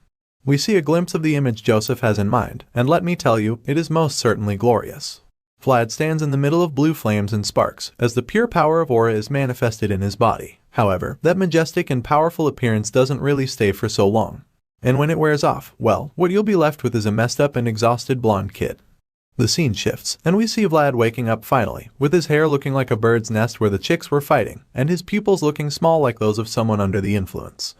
We see a glimpse of the image Joseph has in mind, and let me tell you, it is most certainly glorious. Vlad stands in the middle of blue flames and sparks, as the pure power of aura is manifested in his body. However, that majestic and powerful appearance doesn't really stay for so long. And when it wears off, well, what you'll be left with is a messed up and exhausted blonde kid. The scene shifts, and we see Vlad waking up finally, with his hair looking like a bird's nest where the chicks were fighting, and his pupils looking small like those of someone under the influence.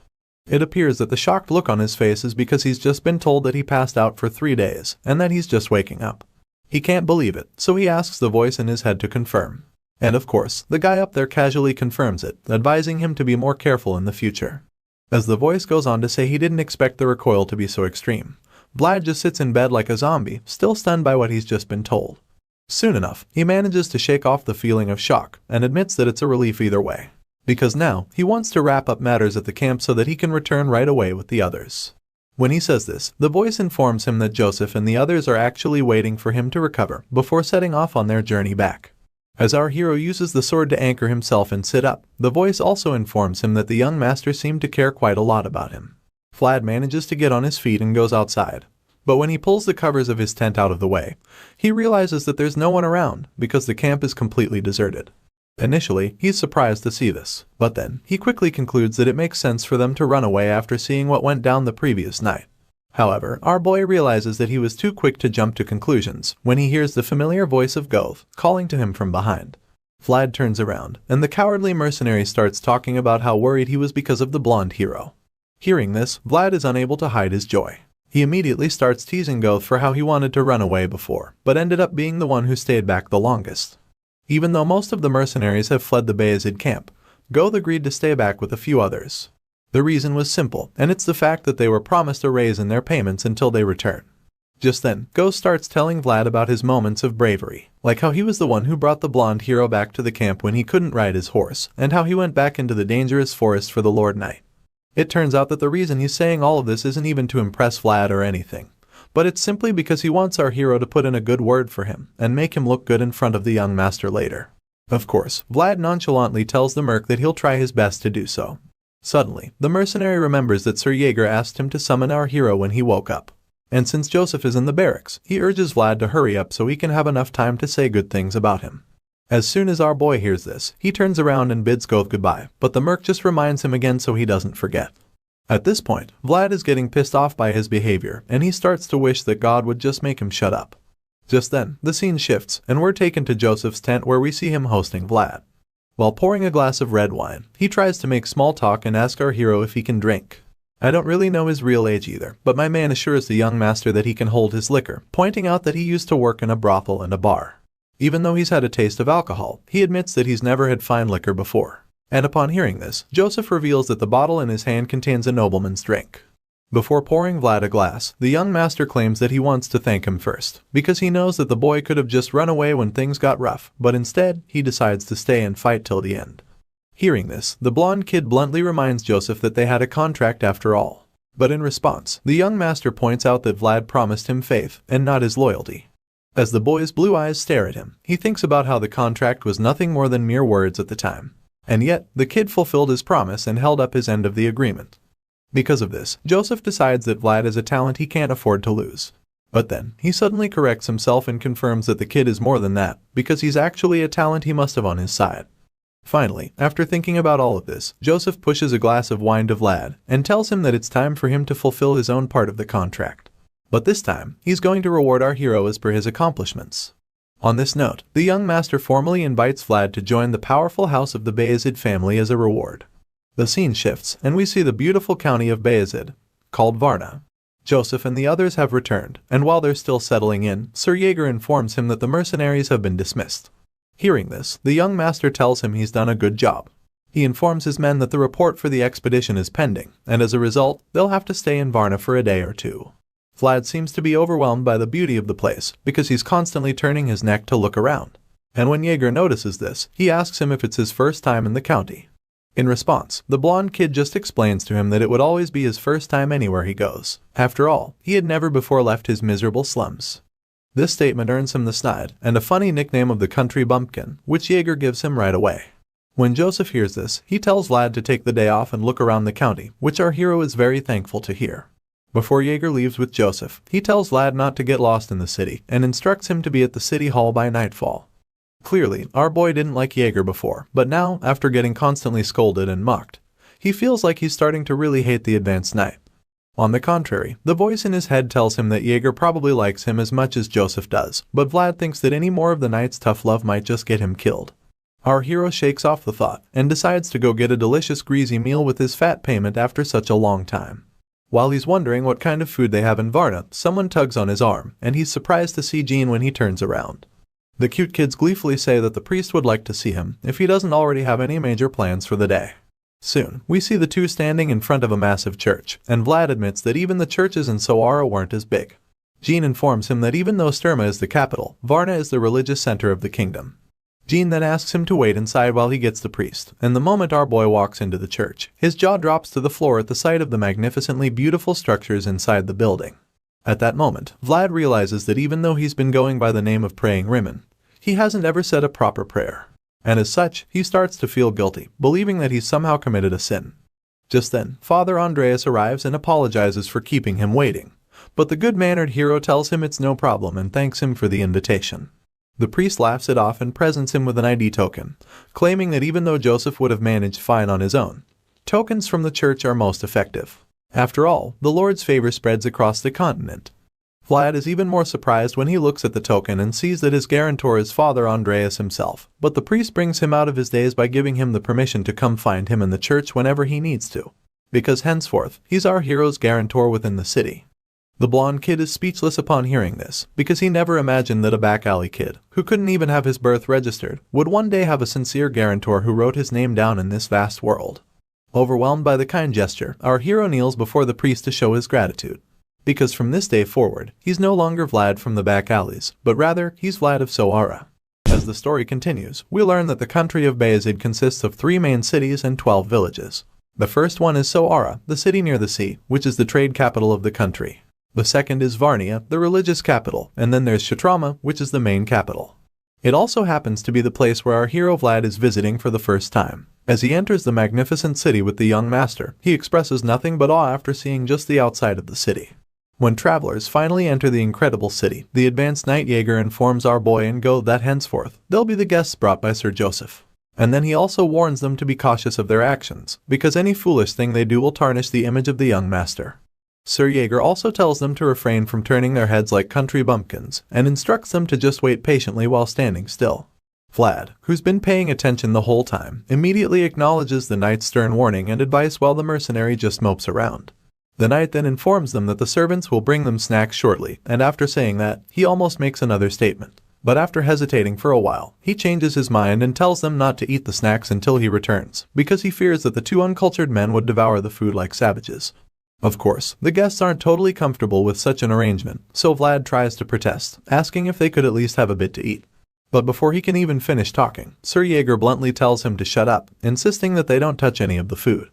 It appears that the shocked look on his face is because he's just been told that he passed out for 3 days, and that he's just waking up. He can't believe it, so he asks the voice in his head to confirm. And of course, the guy up there casually confirms it, advising him to be more careful in the future. As the voice goes on to say he didn't expect the recoil to be so extreme, Vlad just sits in bed like a zombie, still stunned by what he's just been told. Soon enough, he manages to shake off the feeling of shock, and admits that it's a relief either way. Because now, he wants to wrap up matters at the camp so that he can return right away with the others. When he says this, the voice informs him that Joseph and the others are actually waiting for him to recover before setting off on their journey back. As our hero uses the sword to anchor himself and sit up, the voice also informs him that the young master seemed to care quite a lot about him. Vlad manages to get on his feet and goes outside. But when he pulls the covers of his tent out of the way, he realizes that there's no one around because the camp is completely deserted. Initially, he's surprised to see this, but then, he quickly concludes that it makes sense for them to run away after seeing what went down the previous night. However, our boy realizes that he was too quick to jump to conclusions when he hears the familiar voice of Goth calling to him from behind. Vlad turns around, and the cowardly mercenary starts talking about how worried he was because of the blonde hero. Hearing this, Vlad is unable to hide his joy. He immediately starts teasing Goth for how he wanted to run away before, but ended up being the one who stayed back the longest. Even though most of the mercenaries have fled the Bayezid camp, Goth agreed to stay back with a few others. The reason was simple, and it's the fact that they were promised a raise in their payments until they return. Just then, Ghost starts telling Vlad about his moments of bravery, like how he was the one who brought the blonde hero back to the camp when he couldn't ride his horse, and how he went back into the dangerous forest for the Lord Knight. It turns out that the reason he's saying all of this isn't even to impress Vlad or anything, but it's simply because he wants our hero to put in a good word for him and make him look good in front of the young master later. Of course, Vlad nonchalantly tells the merc that he'll try his best to do so. Suddenly, the mercenary remembers that Sir Jaeger asked him to summon our hero when he woke up. And since Joseph is in the barracks, he urges Vlad to hurry up so he can have enough time to say good things about him. As soon as our boy hears this, he turns around and bids Goth goodbye, but the merc just reminds him again so he doesn't forget. At this point, Vlad is getting pissed off by his behavior, and he starts to wish that God would just make him shut up. Just then, the scene shifts, and we're taken to Joseph's tent where we see him hosting Vlad. While pouring a glass of red wine, he tries to make small talk and ask our hero if he can drink. I don't really know his real age either, but my man assures the young master that he can hold his liquor, pointing out that he used to work in a brothel and a bar. Even though he's had a taste of alcohol, he admits that he's never had fine liquor before. And upon hearing this, Joseph reveals that the bottle in his hand contains a nobleman's drink. Before pouring Vlad a glass, the young master claims that he wants to thank him first, because he knows that the boy could have just run away when things got rough, but instead, he decides to stay and fight till the end. Hearing this, the blonde kid bluntly reminds Joseph that they had a contract after all. But in response, the young master points out that Vlad promised him faith, and not his loyalty. As the boy's blue eyes stare at him, he thinks about how the contract was nothing more than mere words at the time. And yet, the kid fulfilled his promise and held up his end of the agreement. Because of this, Joseph decides that Vlad is a talent he can't afford to lose. But then, he suddenly corrects himself and confirms that the kid is more than that, because he's actually a talent he must have on his side. Finally, after thinking about all of this, Joseph pushes a glass of wine to Vlad and tells him that it's time for him to fulfill his own part of the contract. But this time, he's going to reward our hero as per his accomplishments. On this note, the young master formally invites Vlad to join the powerful house of the Bayezid family as a reward. The scene shifts, and we see the beautiful county of Bayezid, called Varna. Joseph and the others have returned, and while they're still settling in, Sir Jaeger informs him that the mercenaries have been dismissed. Hearing this, the young master tells him he's done a good job. He informs his men that the report for the expedition is pending, and as a result, they'll have to stay in Varna for a day or two. Vlad seems to be overwhelmed by the beauty of the place, because he's constantly turning his neck to look around. And when Jaeger notices this, he asks him if it's his first time in the county. In response, the blonde kid just explains to him that it would always be his first time anywhere he goes. After all, he had never before left his miserable slums. This statement earns him the snide and a funny nickname of the country bumpkin, which Jaeger gives him right away. When Joseph hears this, he tells Vlad to take the day off and look around the county, which our hero is very thankful to hear. Before Jaeger leaves with Joseph, he tells Vlad not to get lost in the city and instructs him to be at the city hall by nightfall. Clearly, our boy didn't like Jaeger before, but now, after getting constantly scolded and mocked, he feels like he's starting to really hate the advanced knight. On the contrary, the voice in his head tells him that Jaeger probably likes him as much as Joseph does, but Vlad thinks that any more of the knight's tough love might just get him killed. Our hero shakes off the thought and decides to go get a delicious greasy meal with his fat payment after such a long time. While he's wondering what kind of food they have in Varna, someone tugs on his arm, and he's surprised to see Jean when he turns around. The cute kids gleefully say that the priest would like to see him if he doesn't already have any major plans for the day. Soon, we see the two standing in front of a massive church, and Vlad admits that even the churches in Sara weren't as big. Jean informs him that even though Sturma is the capital, Varna is the religious center of the kingdom. Jean then asks him to wait inside while he gets the priest, and the moment our boy walks into the church, his jaw drops to the floor at the sight of the magnificently beautiful structures inside the building. At that moment, Vlad realizes that even though he's been going by the name of Praying Rimmon, he hasn't ever said a proper prayer. And as such, he starts to feel guilty, believing that he's somehow committed a sin. Just then, Father Andreas arrives and apologizes for keeping him waiting, but the good-mannered hero tells him it's no problem and thanks him for the invitation. The priest laughs it off and presents him with an ID token, claiming that even though Joseph would have managed fine on his own, tokens from the church are most effective. After all, the Lord's favor spreads across the continent. Vlad is even more surprised when he looks at the token and sees that his guarantor is Father Andreas himself, but the priest brings him out of his daze by giving him the permission to come find him in the church whenever he needs to, because henceforth, he's our hero's guarantor within the city. The blonde kid is speechless upon hearing this, because he never imagined that a back-alley kid, who couldn't even have his birth registered, would one day have a sincere guarantor who wrote his name down in this vast world. Overwhelmed by the kind gesture, our hero kneels before the priest to show his gratitude. Because from this day forward, he's no longer Vlad from the back alleys, but rather, he's Vlad of Sara. As the story continues, we learn that the country of Bayezid consists of 3 main cities and 12 villages. The first one is Sara, the city near the sea, which is the trade capital of the country. The second is Varnia, the religious capital, and then there's Shatrama, which is the main capital. It also happens to be the place where our hero Vlad is visiting for the first time. As he enters the magnificent city with the young master, he expresses nothing but awe after seeing just the outside of the city. When travelers finally enter the incredible city, the advanced Night Jaeger informs our boy and Go that henceforth, they'll be the guests brought by Sir Joseph. And then he also warns them to be cautious of their actions, because any foolish thing they do will tarnish the image of the young master. Sir Jaeger also tells them to refrain from turning their heads like country bumpkins, and instructs them to just wait patiently while standing still. Vlad, who's been paying attention the whole time, immediately acknowledges the knight's stern warning and advice while the mercenary just mopes around. The knight then informs them that the servants will bring them snacks shortly, and after saying that, he almost makes another statement. But after hesitating for a while, he changes his mind and tells them not to eat the snacks until he returns, because he fears that the two uncultured men would devour the food like savages. Of course, the guests aren't totally comfortable with such an arrangement, so Vlad tries to protest, asking if they could at least have a bit to eat. But before he can even finish talking, Sir Jaeger bluntly tells him to shut up, insisting that they don't touch any of the food.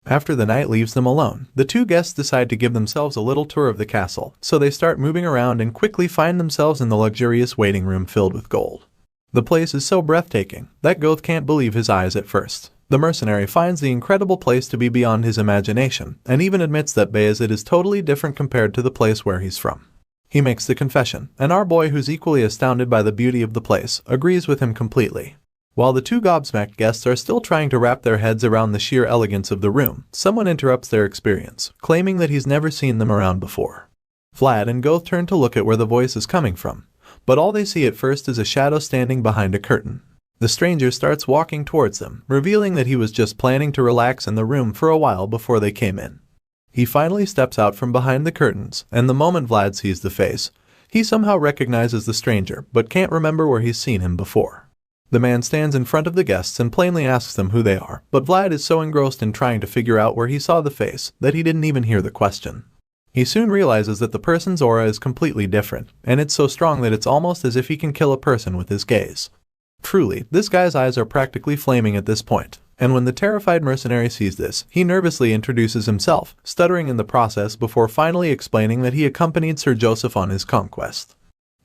After the knight leaves them alone, the two guests decide to give themselves a little tour of the castle, so they start moving around and quickly find themselves in the luxurious waiting room filled with gold. The place is so breathtaking that Goth can't believe his eyes at first. The mercenary finds the incredible place to be beyond his imagination, and even admits that Bayezid is totally different compared to the place where he's from. He makes the confession, and our boy, who's equally astounded by the beauty of the place, agrees with him completely. While the two gobsmacked guests are still trying to wrap their heads around the sheer elegance of the room, someone interrupts their experience, claiming that he's never seen them around before. Vlad and Goth turn to look at where the voice is coming from, but all they see at first is a shadow standing behind a curtain. The stranger starts walking towards them, revealing that he was just planning to relax in the room for a while before they came in. He finally steps out from behind the curtains, and the moment Vlad sees the face, he somehow recognizes the stranger, but can't remember where he's seen him before. The man stands in front of the guests and plainly asks them who they are, but Vlad is so engrossed in trying to figure out where he saw the face that he didn't even hear the question. He soon realizes that the person's aura is completely different, and it's so strong that it's almost as if he can kill a person with his gaze. Truly, this guy's eyes are practically flaming at this point, and when the terrified mercenary sees this, he nervously introduces himself, stuttering in the process before finally explaining that he accompanied Sir Joseph on his conquest.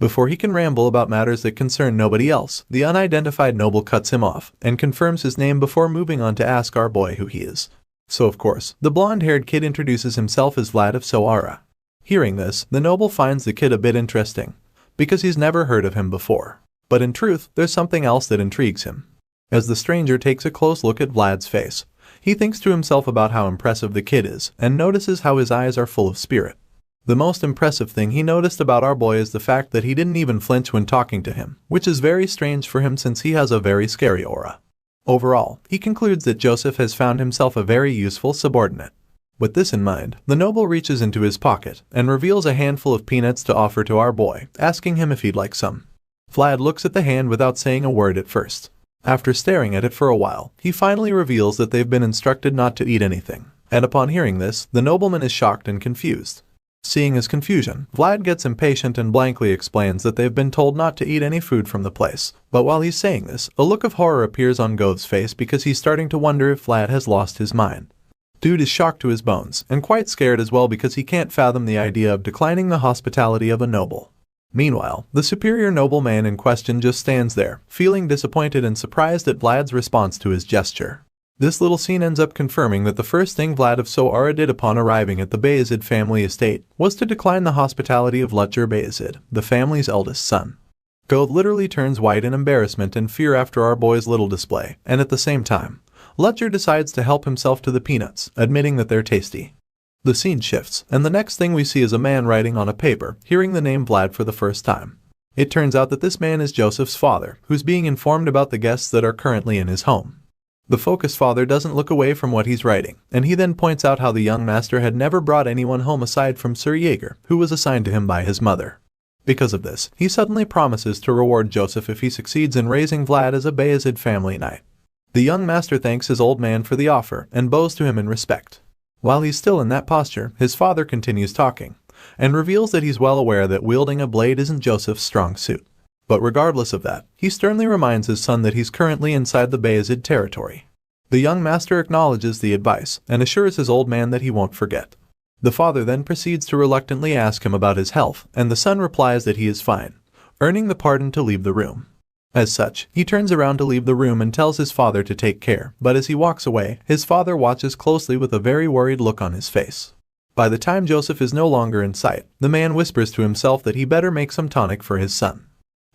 Before he can ramble about matters that concern nobody else, the unidentified noble cuts him off and confirms his name before moving on to ask our boy who he is. So of course, the blonde-haired kid introduces himself as Vlad of Sara. Hearing this, the noble finds the kid a bit interesting, because he's never heard of him before. But in truth, there's something else that intrigues him. As the stranger takes a close look at Vlad's face, he thinks to himself about how impressive the kid is and notices how his eyes are full of spirit. The most impressive thing he noticed about our boy is the fact that he didn't even flinch when talking to him, which is very strange for him since he has a very scary aura. Overall, he concludes that Joseph has found himself a very useful subordinate. With this in mind, the noble reaches into his pocket and reveals a handful of peanuts to offer to our boy, asking him if he'd like some. Vlad looks at the hand without saying a word at first. After staring at it for a while, he finally reveals that they've been instructed not to eat anything, and upon hearing this, the nobleman is shocked and confused. Seeing his confusion, Vlad gets impatient and blankly explains that they've been told not to eat any food from the place. But while he's saying this, a look of horror appears on Goth's face because he's starting to wonder if Vlad has lost his mind. Dude is shocked to his bones, and quite scared as well because he can't fathom the idea of declining the hospitality of a noble. Meanwhile, the superior nobleman in question just stands there, feeling disappointed and surprised at Vlad's response to his gesture. This little scene ends up confirming that the first thing Vlad of Sara did upon arriving at the Bayezid family estate was to decline the hospitality of Lutger Bayezid, the family's eldest son. Goth literally turns white in embarrassment and fear after our boy's little display, and at the same time, Lutger decides to help himself to the peanuts, admitting that they're tasty. The scene shifts, and the next thing we see is a man writing on a paper, hearing the name Vlad for the first time. It turns out that this man is Joseph's father, who's being informed about the guests that are currently in his home. The focused father doesn't look away from what he's writing, and he then points out how the young master had never brought anyone home aside from Sir Jaeger, who was assigned to him by his mother. Because of this, he suddenly promises to reward Joseph if he succeeds in raising Vlad as a Bayezid family knight. The young master thanks his old man for the offer and bows to him in respect. While he's still in that posture, his father continues talking, and reveals that he's well aware that wielding a blade isn't Joseph's strong suit. But regardless of that, he sternly reminds his son that he's currently inside the Bayezid territory. The young master acknowledges the advice and assures his old man that he won't forget. The father then proceeds to reluctantly ask him about his health, and the son replies that he is fine, earning the pardon to leave the room. As such, he turns around to leave the room and tells his father to take care, but as he walks away, his father watches closely with a very worried look on his face. By the time Joseph is no longer in sight, the man whispers to himself that he better make some tonic for his son.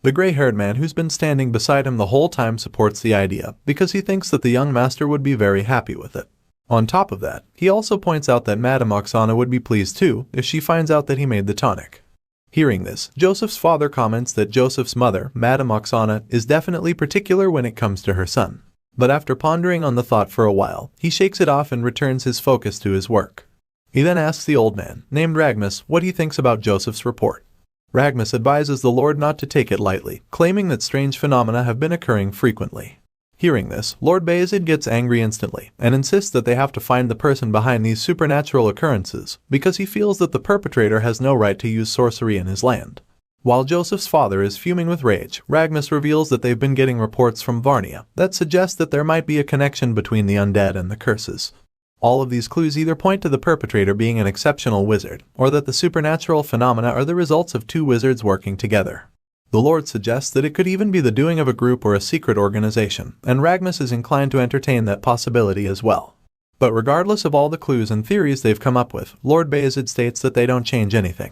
The gray-haired man who's been standing beside him the whole time supports the idea because he thinks that the young master would be very happy with it. On top of that, he also points out that madamada would be pleased too if she finds out that he made the tonic. Hearing this, Joseph's father comments that Joseph's mother, madamada, is definitely particular when it comes to her son. But after pondering on the thought for a while, he shakes it off and returns his focus to his work. He then asks the old man, named Ragmus, what he thinks about Joseph's report. Ragmus advises the Lord not to take it lightly, claiming that strange phenomena have been occurring frequently. Hearing this, Lord Bayezid gets angry instantly and insists that they have to find the person behind these supernatural occurrences because he feels that the perpetrator has no right to use sorcery in his land. While Joseph's father is fuming with rage, Ragmus reveals that they've been getting reports from Varnia that suggest that there might be a connection between the undead and the curses. All of these clues either point to the perpetrator being an exceptional wizard, or that the supernatural phenomena are the results of two wizards working together. The Lord suggests that it could even be the doing of a group or a secret organization, and Ragmus is inclined to entertain that possibility as well. But regardless of all the clues and theories they've come up with, Lord Bayezid states that they don't change anything.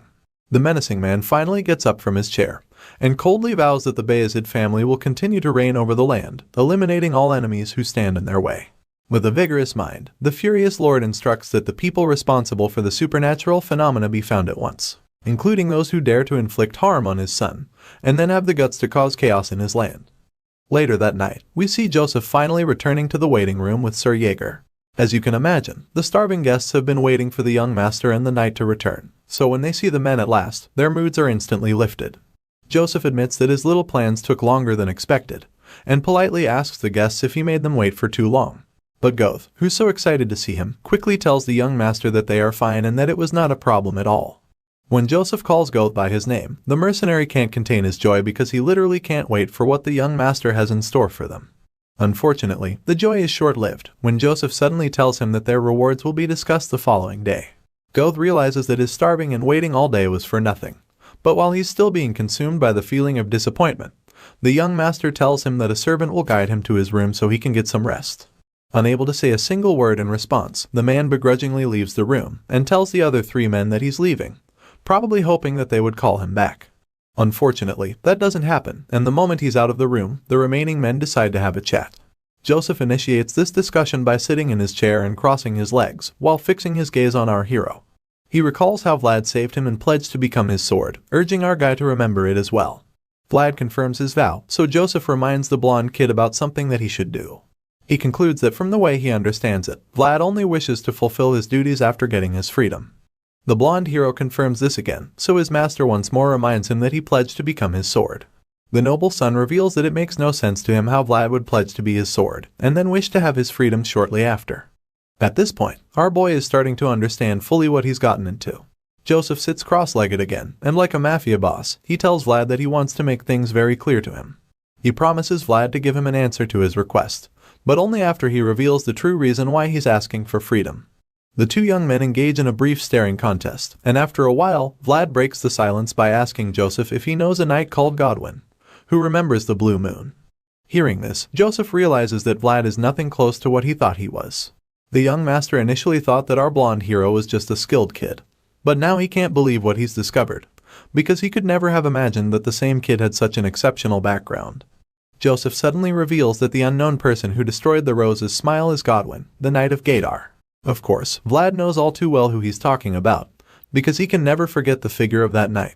The menacing man finally gets up from his chair, and coldly vows that the Bayezid family will continue to reign over the land, eliminating all enemies who stand in their way. With a vigorous mind, the furious Lord instructs that the people responsible for the supernatural phenomena be found at once, including those who dare to inflict harm on his son, and then have the guts to cause chaos in his land. Later that night, we see Joseph finally returning to the waiting room with Sir Jaeger. As you can imagine, the starving guests have been waiting for the young master and the knight to return, so when they see the men at last, their moods are instantly lifted. Joseph admits that his little plans took longer than expected, and politely asks the guests if he made them wait for too long. But Goth, who's so excited to see him, quickly tells the young master that they are fine and that it was not a problem at all. When Joseph calls Goth by his name, the mercenary can't contain his joy because he literally can't wait for what the young master has in store for them. Unfortunately, the joy is short-lived when Joseph suddenly tells him that their rewards will be discussed the following day. Goth realizes that his starving and waiting all day was for nothing, but while he's still being consumed by the feeling of disappointment, the young master tells him that a servant will guide him to his room so he can get some rest. Unable to say a single word in response, the man begrudgingly leaves the room and tells the other three men that he's leaving, probably hoping that they would call him back. Unfortunately, that doesn't happen, and the moment he's out of the room, the remaining men decide to have a chat. Joseph initiates this discussion by sitting in his chair and crossing his legs, while fixing his gaze on our hero. He recalls how Vlad saved him and pledged to become his sword, urging our guy to remember it as well. Vlad confirms his vow, so Joseph reminds the blonde kid about something that he should do. He concludes that from the way he understands it, Vlad only wishes to fulfill his duties after getting his freedom. The blonde hero confirms this again, so his master once more reminds him that he pledged to become his sword. The noble son reveals that it makes no sense to him how Vlad would pledge to be his sword, and then wish to have his freedom shortly after. At this point, our boy is starting to understand fully what he's gotten into. Joseph sits cross-legged again, and like a mafia boss, he tells Vlad that he wants to make things very clear to him. He promises Vlad to give him an answer to his request, but only after he reveals the true reason why he's asking for freedom. The two young men engage in a brief staring contest, and after a while, Vlad breaks the silence by asking Joseph if he knows a knight called Godwin, who remembers the blue moon. Hearing this, Joseph realizes that Vlad is nothing close to what he thought he was. The young master initially thought that our blonde hero was just a skilled kid, but now he can't believe what he's discovered, because he could never have imagined that the same kid had such an exceptional background. Joseph suddenly reveals that the unknown person who destroyed the rose's smile is Godwin, the Knight of Gadar. Of course, Vlad knows all too well who he's talking about, because he can never forget the figure of that knight.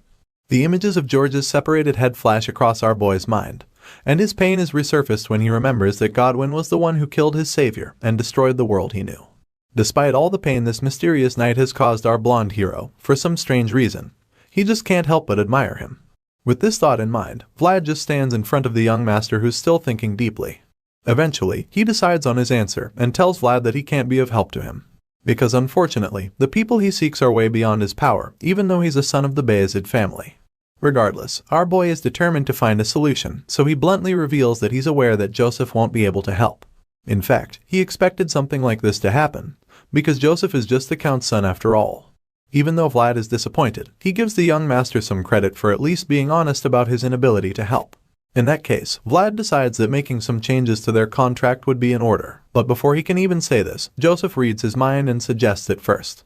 The images of George's separated head flash across our boy's mind, and his pain is resurfaced when he remembers that Godwin was the one who killed his savior and destroyed the world he knew. Despite all the pain this mysterious knight has caused our blonde hero, for some strange reason, he just can't help but admire him. With this thought in mind, Vlad just stands in front of the young master who's still thinking deeply. Eventually, he decides on his answer and tells Vlad that he can't be of help to him, because unfortunately, the people he seeks are way beyond his power, even though he's a son of the Bayezid family. Regardless, our boy is determined to find a solution, so he bluntly reveals that he's aware that Joseph won't be able to help. In fact, he expected something like this to happen, because Joseph is just the Count's son after all. Even though Vlad is disappointed, he gives the young master some credit for at least being honest about his inability to help. In that case, Vlad decides that making some changes to their contract would be in order. But before he can even say this, Joseph reads his mind and suggests it first.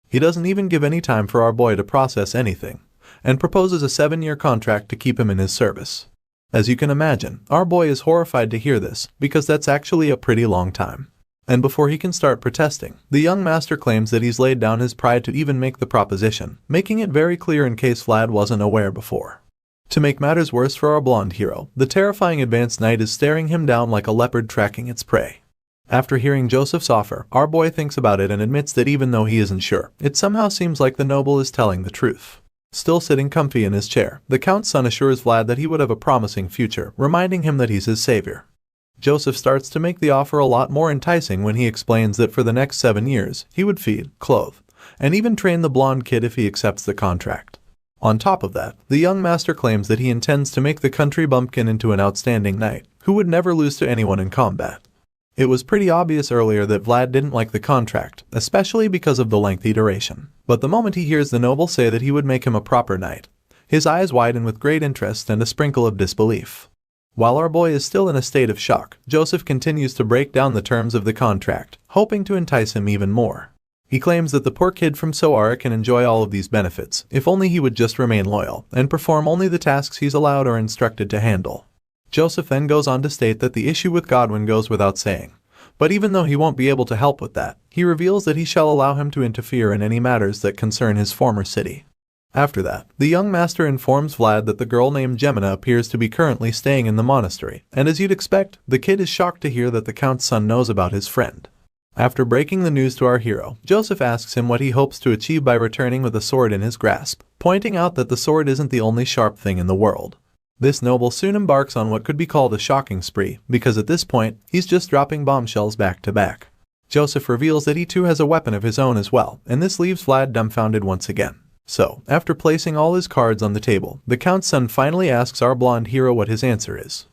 He doesn't even give any time for our boy to process anything, and proposes a 7-year contract to keep him in his service. As you can imagine, our boy is horrified to hear this, because that's actually a pretty long time. And before he can start protesting, the young master claims that he's laid down his pride to even make the proposition, making it very clear in case Vlad wasn't aware before. To make matters worse for our blonde hero, the terrifying advanced knight is staring him down like a leopard tracking its prey. After hearing Joseph's offer, our boy thinks about it and admits that even though he isn't sure, it somehow seems like the noble is telling the truth. Still sitting comfy in his chair, the Count's son assures Vlad that he would have a promising future, reminding him that he's his savior. Joseph starts to make the offer a lot more enticing when he explains that for the next 7 years, he would feed, clothe, and even train the blonde kid if he accepts the contract. On top of that, the young master claims that he intends to make the country bumpkin into an outstanding knight, who would never lose to anyone in combat. It was pretty obvious earlier that Vlad didn't like the contract, especially because of the lengthy duration. But the moment he hears the noble say that he would make him a proper knight, his eyes widen with great interest and a sprinkle of disbelief. While our boy is still in a state of shock, Joseph continues to break down the terms of the contract, hoping to entice him even more. He claims that the poor kid from Sara can enjoy all of these benefits, if only he would just remain loyal, and perform only the tasks he's allowed or instructed to handle. Joseph then goes on to state that the issue with Godwin goes without saying. But even though he won't be able to help with that, he reveals that he shall allow him to interfere in any matters that concern his former city. After that, the young master informs Vlad that the girl named Zina appears to be currently staying in the monastery, and as you'd expect, the kid is shocked to hear that the Count's son knows about his friend. After breaking the news to our hero, Joseph asks him what he hopes to achieve by returning with a sword in his grasp, pointing out that the sword isn't the only sharp thing in the world. This noble soon embarks on what could be called a shocking spree, because at this point, he's just dropping bombshells back to back. Joseph reveals that he too has a weapon of his own as well, and this leaves Vlad dumbfounded once again. So, after placing all his cards on the table, the Count's son finally asks our blonde hero what his answer is.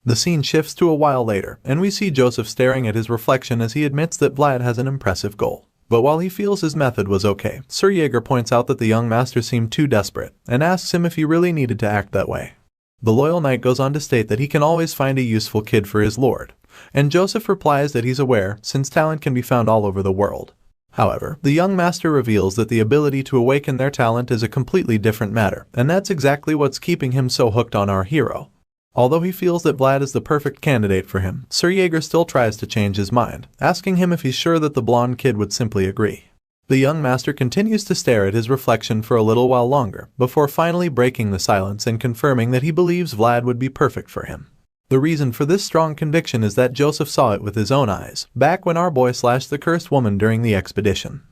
The scene shifts to a while later, and we see Joseph staring at his reflection as he admits that Vlad has an impressive goal. But while he feels his method was okay, Sir Jaeger points out that the young master seemed too desperate, and asks him if he really needed to act that way. The loyal knight goes on to state that he can always find a useful kid for his lord, and Joseph replies that he's aware, since talent can be found all over the world. However, the young master reveals that the ability to awaken their talent is a completely different matter, and that's exactly what's keeping him so hooked on our hero. Although he feels that Vlad is the perfect candidate for him, Sir Jaeger still tries to change his mind, asking him if he's sure that the blonde kid would simply agree. The young master continues to stare at his reflection for a little while longer, before finally breaking the silence and confirming that he believes Vlad would be perfect for him. The reason for this strong conviction is that Joseph saw it with his own eyes, back when our boy slashed the cursed woman during the expedition.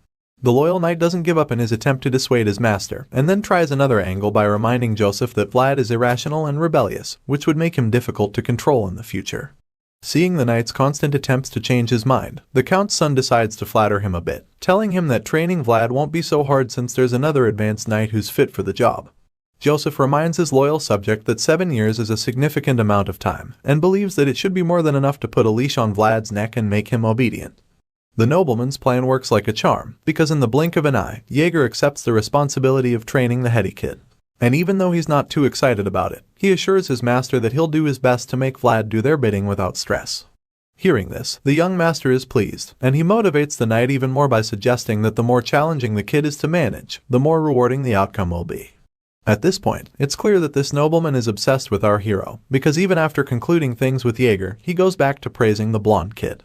The loyal knight doesn't give up in his attempt to dissuade his master, and then tries another angle by reminding Joseph that Vlad is irrational and rebellious, which would make him difficult to control in the future. Seeing the knight's constant attempts to change his mind, the Count's son decides to flatter him a bit, telling him that training Vlad won't be so hard since there's another advanced knight who's fit for the job. Joseph reminds his loyal subject that 7 years is a significant amount of time, and believes that it should be more than enough to put a leash on Vlad's neck and make him obedient. The nobleman's plan works like a charm, because in the blink of an eye, Jaeger accepts the responsibility of training the heady kid. And even though he's not too excited about it, he assures his master that he'll do his best to make Vlad do their bidding without stress. Hearing this, the young master is pleased, and he motivates the knight even more by suggesting that the more challenging the kid is to manage, the more rewarding the outcome will be. At this point, it's clear that this nobleman is obsessed with our hero, because even after concluding things with Jaeger, he goes back to praising the blonde kid.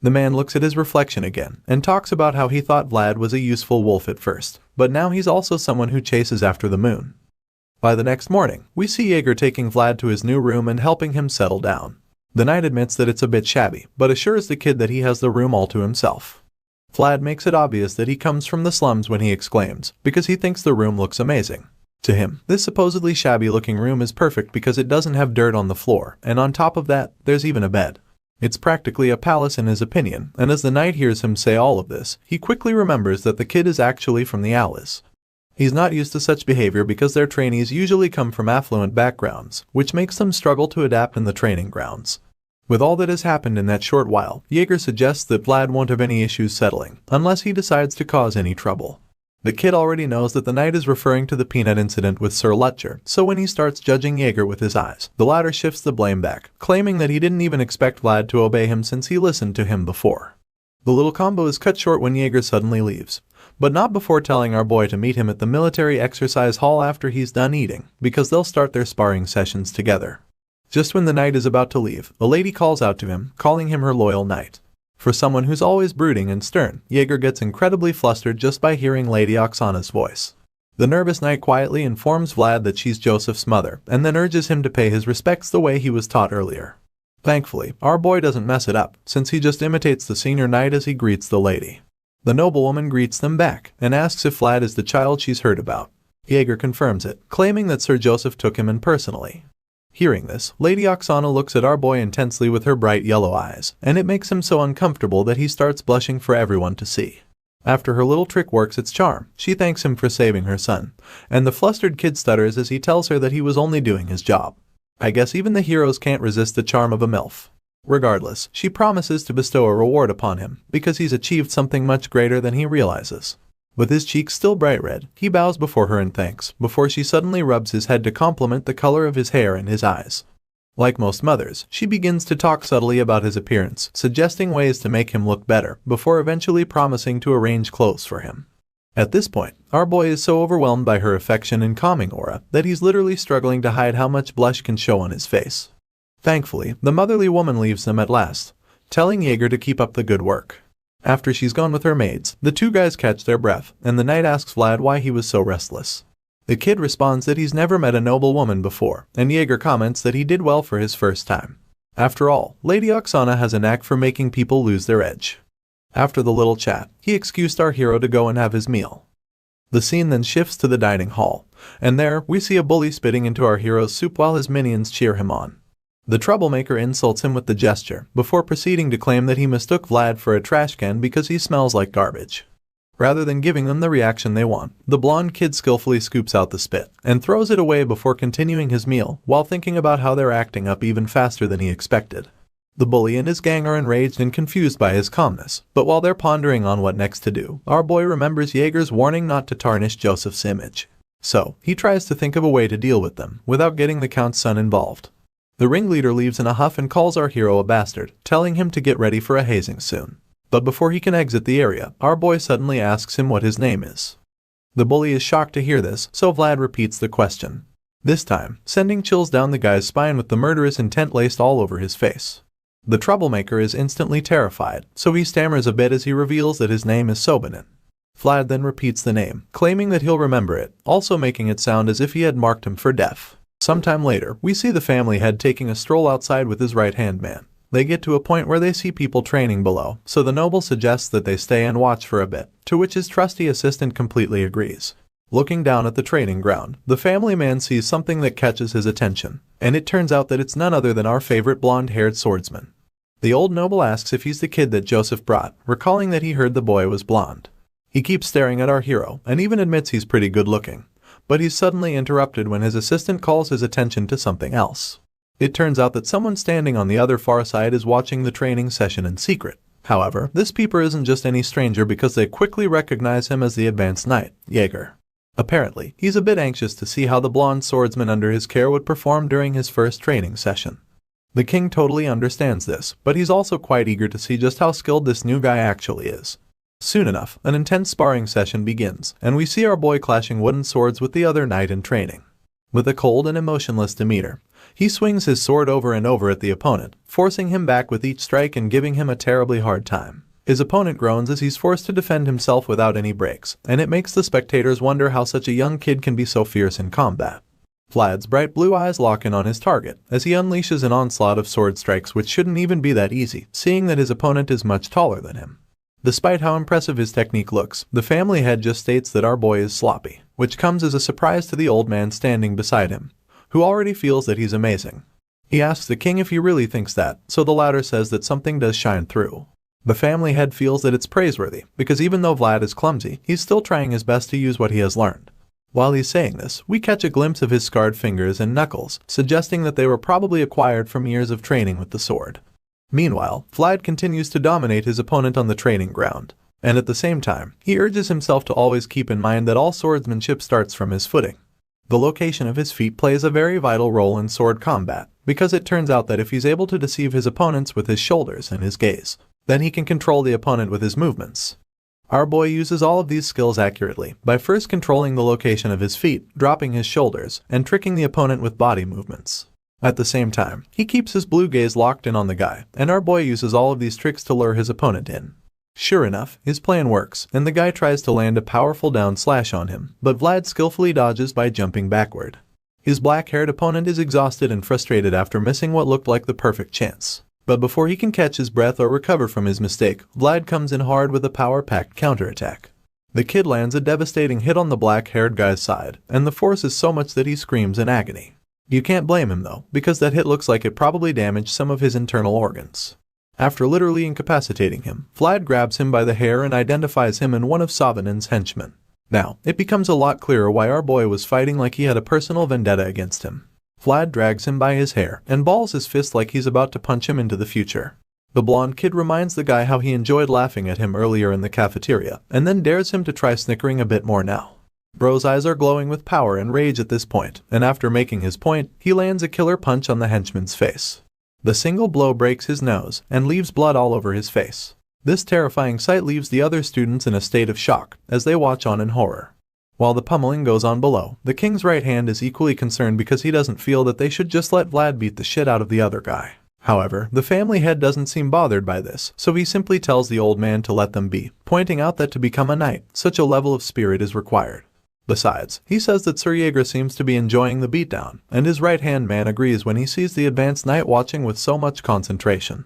The man looks at his reflection again, and talks about how he thought Vlad was a useful wolf at first, but now he's also someone who chases after the moon. By the next morning, we see Jaeger taking Vlad to his new room and helping him settle down. The knight admits that it's a bit shabby, but assures the kid that he has the room all to himself. Vlad makes it obvious that he comes from the slums when he exclaims, because he thinks the room looks amazing. To him, this supposedly shabby-looking room is perfect because it doesn't have dirt on the floor, and on top of that, there's even a bed. It's practically a palace in his opinion, and as the knight hears him say all of this, he quickly remembers that the kid is actually from the Alice. He's not used to such behavior because their trainees usually come from affluent backgrounds, which makes them struggle to adapt in the training grounds. With all that has happened in that short while, Jaeger suggests that Vlad won't have any issues settling, unless he decides to cause any trouble. The kid already knows that the knight is referring to the peanut incident with Sir Lutcher, so when he starts judging Jaeger with his eyes, the latter shifts the blame back, claiming that he didn't even expect Vlad to obey him since he listened to him before. The little combo is cut short when Jaeger suddenly leaves, but not before telling our boy to meet him at the military exercise hall after he's done eating, because they'll start their sparring sessions together. Just when the knight is about to leave, a lady calls out to him, calling him her loyal knight. For someone who's always brooding and stern, Jaeger gets incredibly flustered just by hearing Lady Oksana's voice. The nervous knight quietly informs Vlad that she's Joseph's mother, and then urges him to pay his respects the way he was taught earlier. Thankfully, our boy doesn't mess it up, since he just imitates the senior knight as he greets the lady. The noblewoman greets them back, and asks if Vlad is the child she's heard about. Jaeger confirms it, claiming that Sir Joseph took him in personally. Hearing this, Lady Oksana looks at our boy intensely with her bright yellow eyes, and it makes him so uncomfortable that he starts blushing for everyone to see. After her little trick works its charm, she thanks him for saving her son, and the flustered kid stutters as he tells her that he was only doing his job. I guess even the heroes can't resist the charm of a MILF. Regardless, she promises to bestow a reward upon him, because he's achieved something much greater than he realizes. With his cheeks still bright red, he bows before her in thanks, before she suddenly rubs his head to compliment the color of his hair and his eyes. Like most mothers, she begins to talk subtly about his appearance, suggesting ways to make him look better, before eventually promising to arrange clothes for him. At this point, our boy is so overwhelmed by her affection and calming aura that he's literally struggling to hide how much blush can show on his face. Thankfully, the motherly woman leaves them at last, telling Jaeger to keep up the good work. After she's gone with her maids, the two guys catch their breath, and the knight asks Vlad why he was so restless. The kid responds that he's never met a noble woman before, and Jaeger comments that he did well for his first time. After all, Lady Oksana has a knack for making people lose their edge. After the little chat, he excused our hero to go and have his meal. The scene then shifts to the dining hall, and there, we see a bully spitting into our hero's soup while his minions cheer him on. The troublemaker insults him with the gesture, before proceeding to claim that he mistook Vlad for a trash can because he smells like garbage. Rather than giving them the reaction they want, the blonde kid skillfully scoops out the spit, and throws it away before continuing his meal, while thinking about how they're acting up even faster than he expected. The bully and his gang are enraged and confused by his calmness, but while they're pondering on what next to do, our boy remembers Jaeger's warning not to tarnish Joseph's image. So, he tries to think of a way to deal with them, without getting the Count's son involved. The ringleader leaves in a huff and calls our hero a bastard, telling him to get ready for a hazing soon. But before he can exit the area, our boy suddenly asks him what his name is. The bully is shocked to hear this, so Vlad repeats the question. This time, sending chills down the guy's spine with the murderous intent laced all over his face. The troublemaker is instantly terrified, so he stammers a bit as he reveals that his name is Sobanin. Vlad then repeats the name, claiming that he'll remember it, also making it sound as if he had marked him for death. Sometime later, we see the family head taking a stroll outside with his right-hand man. They get to a point where they see people training below, so the noble suggests that they stay and watch for a bit, to which his trusty assistant completely agrees. Looking down at the training ground, the family man sees something that catches his attention, and it turns out that it's none other than our favorite blonde-haired swordsman. The old noble asks if he's the kid that Joseph brought, recalling that he heard the boy was blonde. He keeps staring at our hero, and even admits he's pretty good-looking. But he's suddenly interrupted when his assistant calls his attention to something else. It turns out that someone standing on the other far side is watching the training session in secret. However, this peeper isn't just any stranger because they quickly recognize him as the advanced knight, Jaeger. Apparently, he's a bit anxious to see how the blonde swordsman under his care would perform during his first training session. The king totally understands this, but he's also quite eager to see just how skilled this new guy actually is. Soon enough, an intense sparring session begins, and we see our boy clashing wooden swords with the other knight in training. With a cold and emotionless demeanor, he swings his sword over and over at the opponent, forcing him back with each strike and giving him a terribly hard time. His opponent groans as he's forced to defend himself without any breaks, and it makes the spectators wonder how such a young kid can be so fierce in combat. Vlad's bright blue eyes lock in on his target, as he unleashes an onslaught of sword strikes which shouldn't even be that easy, seeing that his opponent is much taller than him. Despite how impressive his technique looks, the family head just states that our boy is sloppy, which comes as a surprise to the old man standing beside him, who already feels that he's amazing. He asks the king if he really thinks that, so the latter says that something does shine through. The family head feels that it's praiseworthy, because even though Vlad is clumsy, he's still trying his best to use what he has learned. While he's saying this, we catch a glimpse of his scarred fingers and knuckles, suggesting that they were probably acquired from years of training with the sword. Meanwhile, Vlad continues to dominate his opponent on the training ground, and at the same time, he urges himself to always keep in mind that all swordsmanship starts from his footing. The location of his feet plays a very vital role in sword combat, because it turns out that if he's able to deceive his opponents with his shoulders and his gaze, then he can control the opponent with his movements. Our boy uses all of these skills accurately by first controlling the location of his feet, dropping his shoulders, and tricking the opponent with body movements. At the same time, he keeps his blue gaze locked in on the guy, and our boy uses all of these tricks to lure his opponent in. Sure enough, his plan works, and the guy tries to land a powerful down slash on him, but Vlad skillfully dodges by jumping backward. His black-haired opponent is exhausted and frustrated after missing what looked like the perfect chance. But before he can catch his breath or recover from his mistake, Vlad comes in hard with a power-packed counterattack. The kid lands a devastating hit on the black-haired guy's side, and the force is so much that he screams in agony. You can't blame him though, because that hit looks like it probably damaged some of his internal organs. After literally incapacitating him, Vlad grabs him by the hair and identifies him in one of Savanin's henchmen. Now, it becomes a lot clearer why our boy was fighting like he had a personal vendetta against him. Vlad drags him by his hair and balls his fist like he's about to punch him into the future. The blonde kid reminds the guy how he enjoyed laughing at him earlier in the cafeteria, and then dares him to try snickering a bit more now. Bro's eyes are glowing with power and rage at this point, and after making his point, he lands a killer punch on the henchman's face. The single blow breaks his nose and leaves blood all over his face. This terrifying sight leaves the other students in a state of shock as they watch on in horror. While the pummeling goes on below, the king's right hand is equally concerned because he doesn't feel that they should just let Vlad beat the shit out of the other guy. However, the family head doesn't seem bothered by this, so he simply tells the old man to let them be, pointing out that to become a knight, such a level of spirit is required. Besides, he says that Sir Yeager seems to be enjoying the beatdown, and his right-hand man agrees when he sees the advanced knight watching with so much concentration.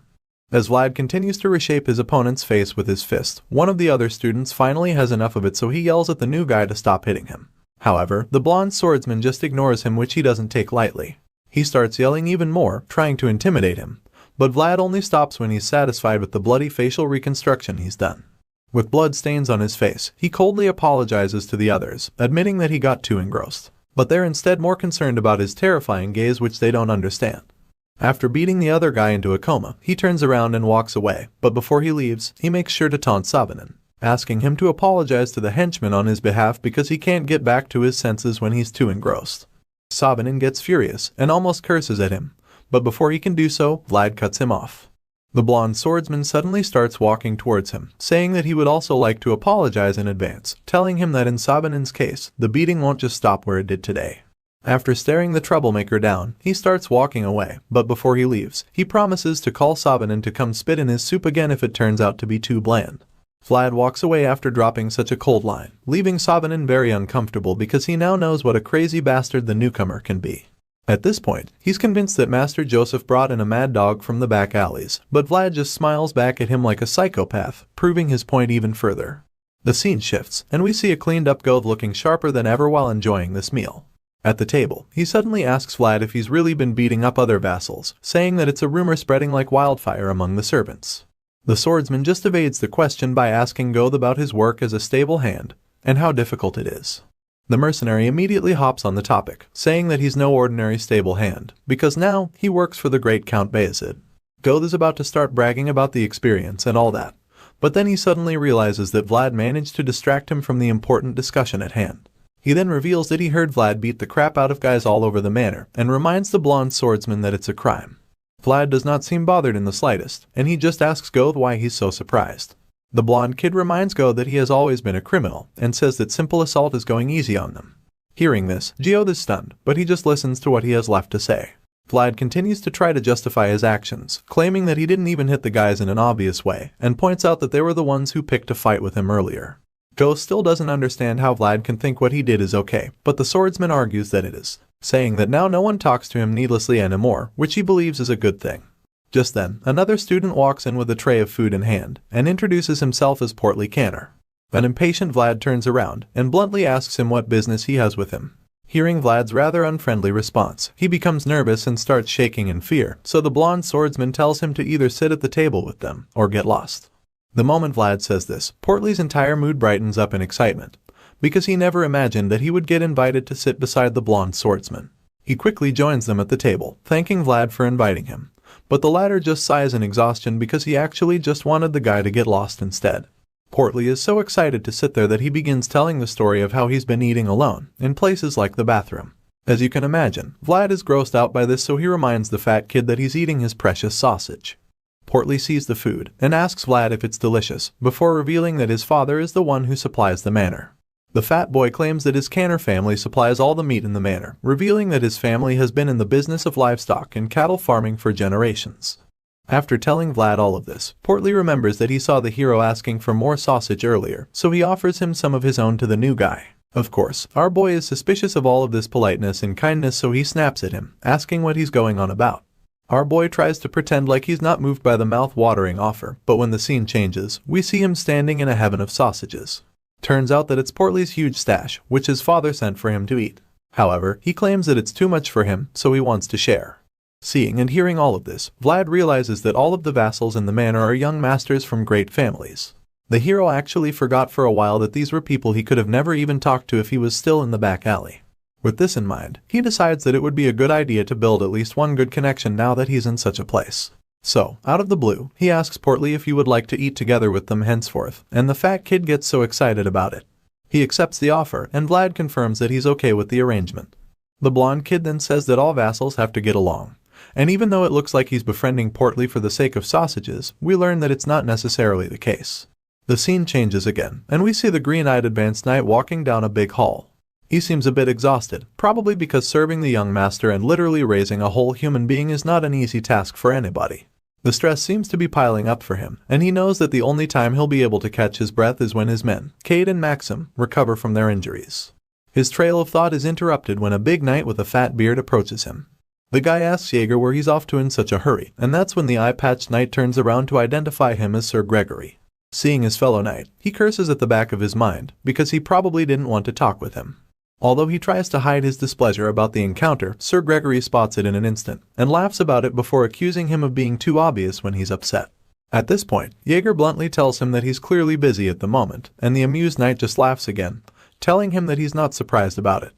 As Vlad continues to reshape his opponent's face with his fist, one of the other students finally has enough of it, so he yells at the new guy to stop hitting him. However, the blonde swordsman just ignores him, which he doesn't take lightly. He starts yelling even more, trying to intimidate him, but Vlad only stops when he's satisfied with the bloody facial reconstruction he's done. With blood stains on his face, he coldly apologizes to the others, admitting that he got too engrossed. But they're instead more concerned about his terrifying gaze, which they don't understand. After beating the other guy into a coma, he turns around and walks away, but before he leaves, he makes sure to taunt Savanin, asking him to apologize to the henchman on his behalf because he can't get back to his senses when he's too engrossed. Savanin gets furious and almost curses at him, but before he can do so, Vlad cuts him off. The blonde swordsman suddenly starts walking towards him, saying that he would also like to apologize in advance, telling him that in Savanin's case, the beating won't just stop where it did today. After staring the troublemaker down, he starts walking away, but before he leaves, he promises to call Savanin to come spit in his soup again if it turns out to be too bland. Vlad walks away after dropping such a cold line, leaving Savanin very uncomfortable because he now knows what a crazy bastard the newcomer can be. At this point, he's convinced that Master Joseph brought in a mad dog from the back alleys, but Vlad just smiles back at him like a psychopath, proving his point even further. The scene shifts, and we see a cleaned-up Goth looking sharper than ever while enjoying this meal. At the table, he suddenly asks Vlad if he's really been beating up other vassals, saying that it's a rumor spreading like wildfire among the servants. The swordsman just evades the question by asking Goth about his work as a stable hand, and how difficult it is. The mercenary immediately hops on the topic, saying that he's no ordinary stable hand, because now he works for the great Count Bayezid. Goth is about to start bragging about the experience and all that, but then he suddenly realizes that Vlad managed to distract him from the important discussion at hand. He then reveals that he heard Vlad beat the crap out of guys all over the manor, and reminds the blonde swordsman that it's a crime. Vlad does not seem bothered in the slightest, and he just asks Goth why he's so surprised. The blonde kid reminds Goth that he has always been a criminal, and says that simple assault is going easy on them. Hearing this, Goth is stunned, but he just listens to what he has left to say. Vlad continues to try to justify his actions, claiming that he didn't even hit the guys in an obvious way, and points out that they were the ones who picked a fight with him earlier. Goth still doesn't understand how Vlad can think what he did is okay, but the swordsman argues that it is, saying that now no one talks to him needlessly anymore, which he believes is a good thing. Just then, another student walks in with a tray of food in hand, and introduces himself as Portly Canner. An impatient Vlad turns around, and bluntly asks him what business he has with him. Hearing Vlad's rather unfriendly response, he becomes nervous and starts shaking in fear, so the blonde swordsman tells him to either sit at the table with them, or get lost. The moment Vlad says this, Portly's entire mood brightens up in excitement, because he never imagined that he would get invited to sit beside the blonde swordsman. He quickly joins them at the table, thanking Vlad for inviting him, but the latter just sighs in exhaustion because he actually just wanted the guy to get lost instead. Portly is so excited to sit there that he begins telling the story of how he's been eating alone, in places like the bathroom. As you can imagine, Vlad is grossed out by this, so he reminds the fat kid that he's eating his precious sausage. Portly sees the food and asks Vlad if it's delicious, before revealing that his father is the one who supplies the manor. The fat boy claims that his Canner family supplies all the meat in the manor, revealing that his family has been in the business of livestock and cattle farming for generations. After telling Vlad all of this, Portly remembers that he saw the hero asking for more sausage earlier, so he offers him some of his own to the new guy. Of course, our boy is suspicious of all of this politeness and kindness, so he snaps at him, asking what he's going on about. Our boy tries to pretend like he's not moved by the mouth-watering offer, but when the scene changes, we see him standing in a heaven of sausages. Turns out that it's Portly's huge stash, which his father sent for him to eat. However, he claims that it's too much for him, so he wants to share. Seeing and hearing all of this, Vlad realizes that all of the vassals in the manor are young masters from great families. The hero actually forgot for a while that these were people he could have never even talked to if he was still in the back alley. With this in mind, he decides that it would be a good idea to build at least one good connection now that he's in such a place. So, out of the blue, he asks Portly if he would like to eat together with them henceforth, and the fat kid gets so excited about it. He accepts the offer, and Vlad confirms that he's okay with the arrangement. The blonde kid then says that all vassals have to get along. And even though it looks like he's befriending Portly for the sake of sausages, we learn that it's not necessarily the case. The scene changes again, and we see the green-eyed advanced knight walking down a big hall. He seems a bit exhausted, probably because serving the young master and literally raising a whole human being is not an easy task for anybody. The stress seems to be piling up for him, and he knows that the only time he'll be able to catch his breath is when his men, Cade and Maxim, recover from their injuries. His trail of thought is interrupted when a big knight with a fat beard approaches him. The guy asks Jaeger where he's off to in such a hurry, and that's when the eye-patched knight turns around to identify him as Sir Gregory. Seeing his fellow knight, he curses at the back of his mind, because he probably didn't want to talk with him. Although he tries to hide his displeasure about the encounter, Sir Gregory spots it in an instant, and laughs about it before accusing him of being too obvious when he's upset. At this point, Jaeger bluntly tells him that he's clearly busy at the moment, and the amused knight just laughs again, telling him that he's not surprised about it.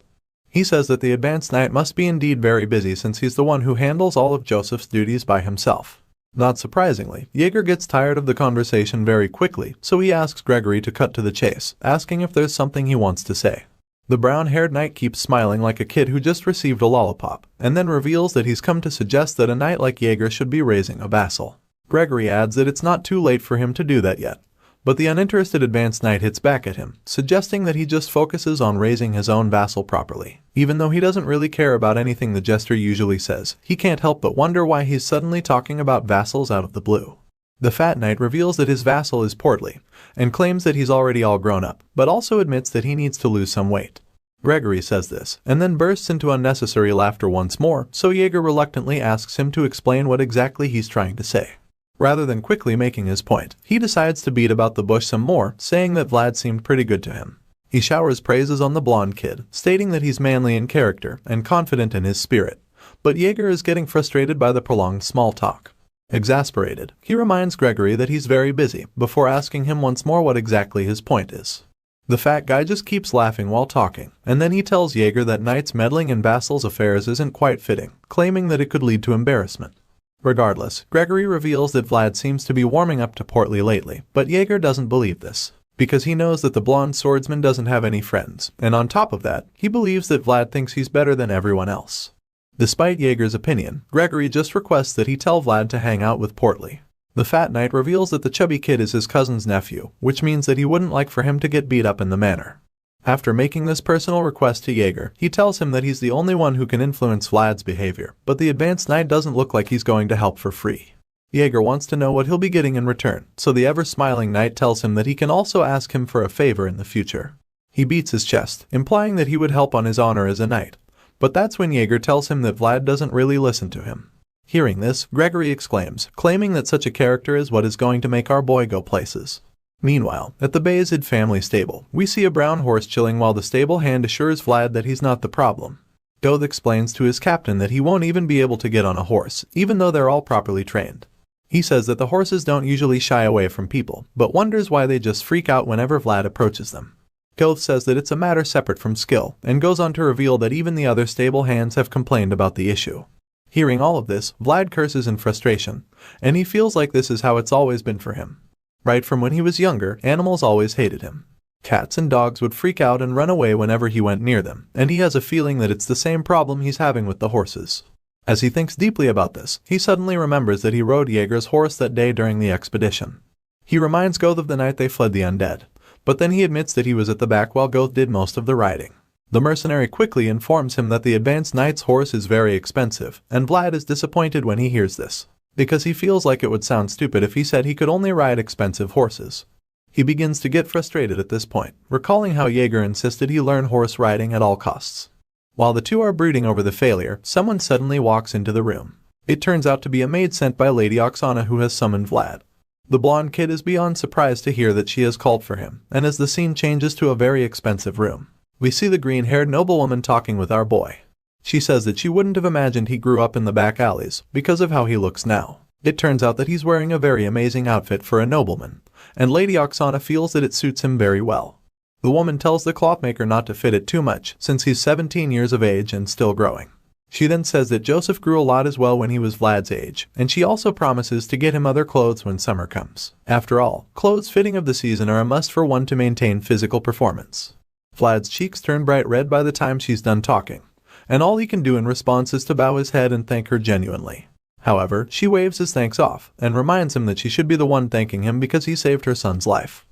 He says that the advanced knight must be indeed very busy since he's the one who handles all of Joseph's duties by himself. Not surprisingly, Jaeger gets tired of the conversation very quickly, so he asks Gregory to cut to the chase, asking if there's something he wants to say. The brown-haired knight keeps smiling like a kid who just received a lollipop, and then reveals that he's come to suggest that a knight like Jaeger should be raising a vassal. Gregory adds that it's not too late for him to do that yet, but the uninterested advanced knight hits back at him, suggesting that he just focuses on raising his own vassal properly. Even though he doesn't really care about anything the jester usually says, he can't help but wonder why he's suddenly talking about vassals out of the blue. The fat knight reveals that his vassal is Portly, and claims that he's already all grown up, but also admits that he needs to lose some weight. Gregory says this, and then bursts into unnecessary laughter once more, so Jaeger reluctantly asks him to explain what exactly he's trying to say. Rather than quickly making his point, he decides to beat about the bush some more, saying that Vlad seemed pretty good to him. He showers praises on the blonde kid, stating that he's manly in character and confident in his spirit, but Jaeger is getting frustrated by the prolonged small talk. Exasperated, he reminds Gregory that he's very busy, before asking him once more what exactly his point is. The fat guy just keeps laughing while talking, and then he tells Jaeger that knights meddling in vassals' affairs isn't quite fitting, claiming that it could lead to embarrassment. Regardless, Gregory reveals that Vlad seems to be warming up to Portly lately, but Jaeger doesn't believe this, because he knows that the blonde swordsman doesn't have any friends, and on top of that, he believes that Vlad thinks he's better than everyone else. Despite Jaeger's opinion, Gregory just requests that he tell Vlad to hang out with Portly. The fat knight reveals that the chubby kid is his cousin's nephew, which means that he wouldn't like for him to get beat up in the manor. After making this personal request to Jaeger, he tells him that he's the only one who can influence Vlad's behavior, but the advanced knight doesn't look like he's going to help for free. Jaeger wants to know what he'll be getting in return, so the ever-smiling knight tells him that he can also ask him for a favor in the future. He beats his chest, implying that he would help on his honor as a knight, but that's when Jaeger tells him that Vlad doesn't really listen to him. Hearing this, Gregory exclaims, claiming that such a character is what is going to make our boy go places. Meanwhile, at the Bayezid family stable, we see a brown horse chilling while the stable hand assures Vlad that he's not the problem. Goth explains to his captain that he won't even be able to get on a horse, even though they're all properly trained. He says that the horses don't usually shy away from people, but wonders why they just freak out whenever Vlad approaches them. Goth says that it's a matter separate from skill, and goes on to reveal that even the other stable hands have complained about the issue. Hearing all of this, Vlad curses in frustration, and he feels like this is how it's always been for him. Right from when he was younger, animals always hated him. Cats and dogs would freak out and run away whenever he went near them, and he has a feeling that it's the same problem he's having with the horses. As he thinks deeply about this, he suddenly remembers that he rode Jaeger's horse that day during the expedition. He reminds Goth of the night they fled the undead, but then he admits that he was at the back while Goth did most of the riding. The mercenary quickly informs him that the advanced knight's horse is very expensive, and Vlad is disappointed when he hears this, because he feels like it would sound stupid if he said he could only ride expensive horses. He begins to get frustrated at this point, recalling how Jaeger insisted he learn horse riding at all costs. While the two are brooding over the failure, someone suddenly walks into the room. It turns out to be a maid sent by Lady Oksana who has summoned Vlad. The blonde kid is beyond surprised to hear that she has called for him, and as the scene changes to a very expensive room, we see the green-haired noblewoman talking with our boy. She says that she wouldn't have imagined he grew up in the back alleys because of how he looks now. It turns out that he's wearing a very amazing outfit for a nobleman, and Lady Oksana feels that it suits him very well. The woman tells the clothmaker not to fit it too much since he's 17 years of age and still growing. She then says that Joseph grew a lot as well when he was Vlad's age, and she also promises to get him other clothes when summer comes. After all, clothes fitting of the season are a must for one to maintain physical performance. Vlad's cheeks turn bright red by the time she's done talking, and all he can do in response is to bow his head and thank her genuinely. However, she waves his thanks off and reminds him that she should be the one thanking him because he saved her son's life.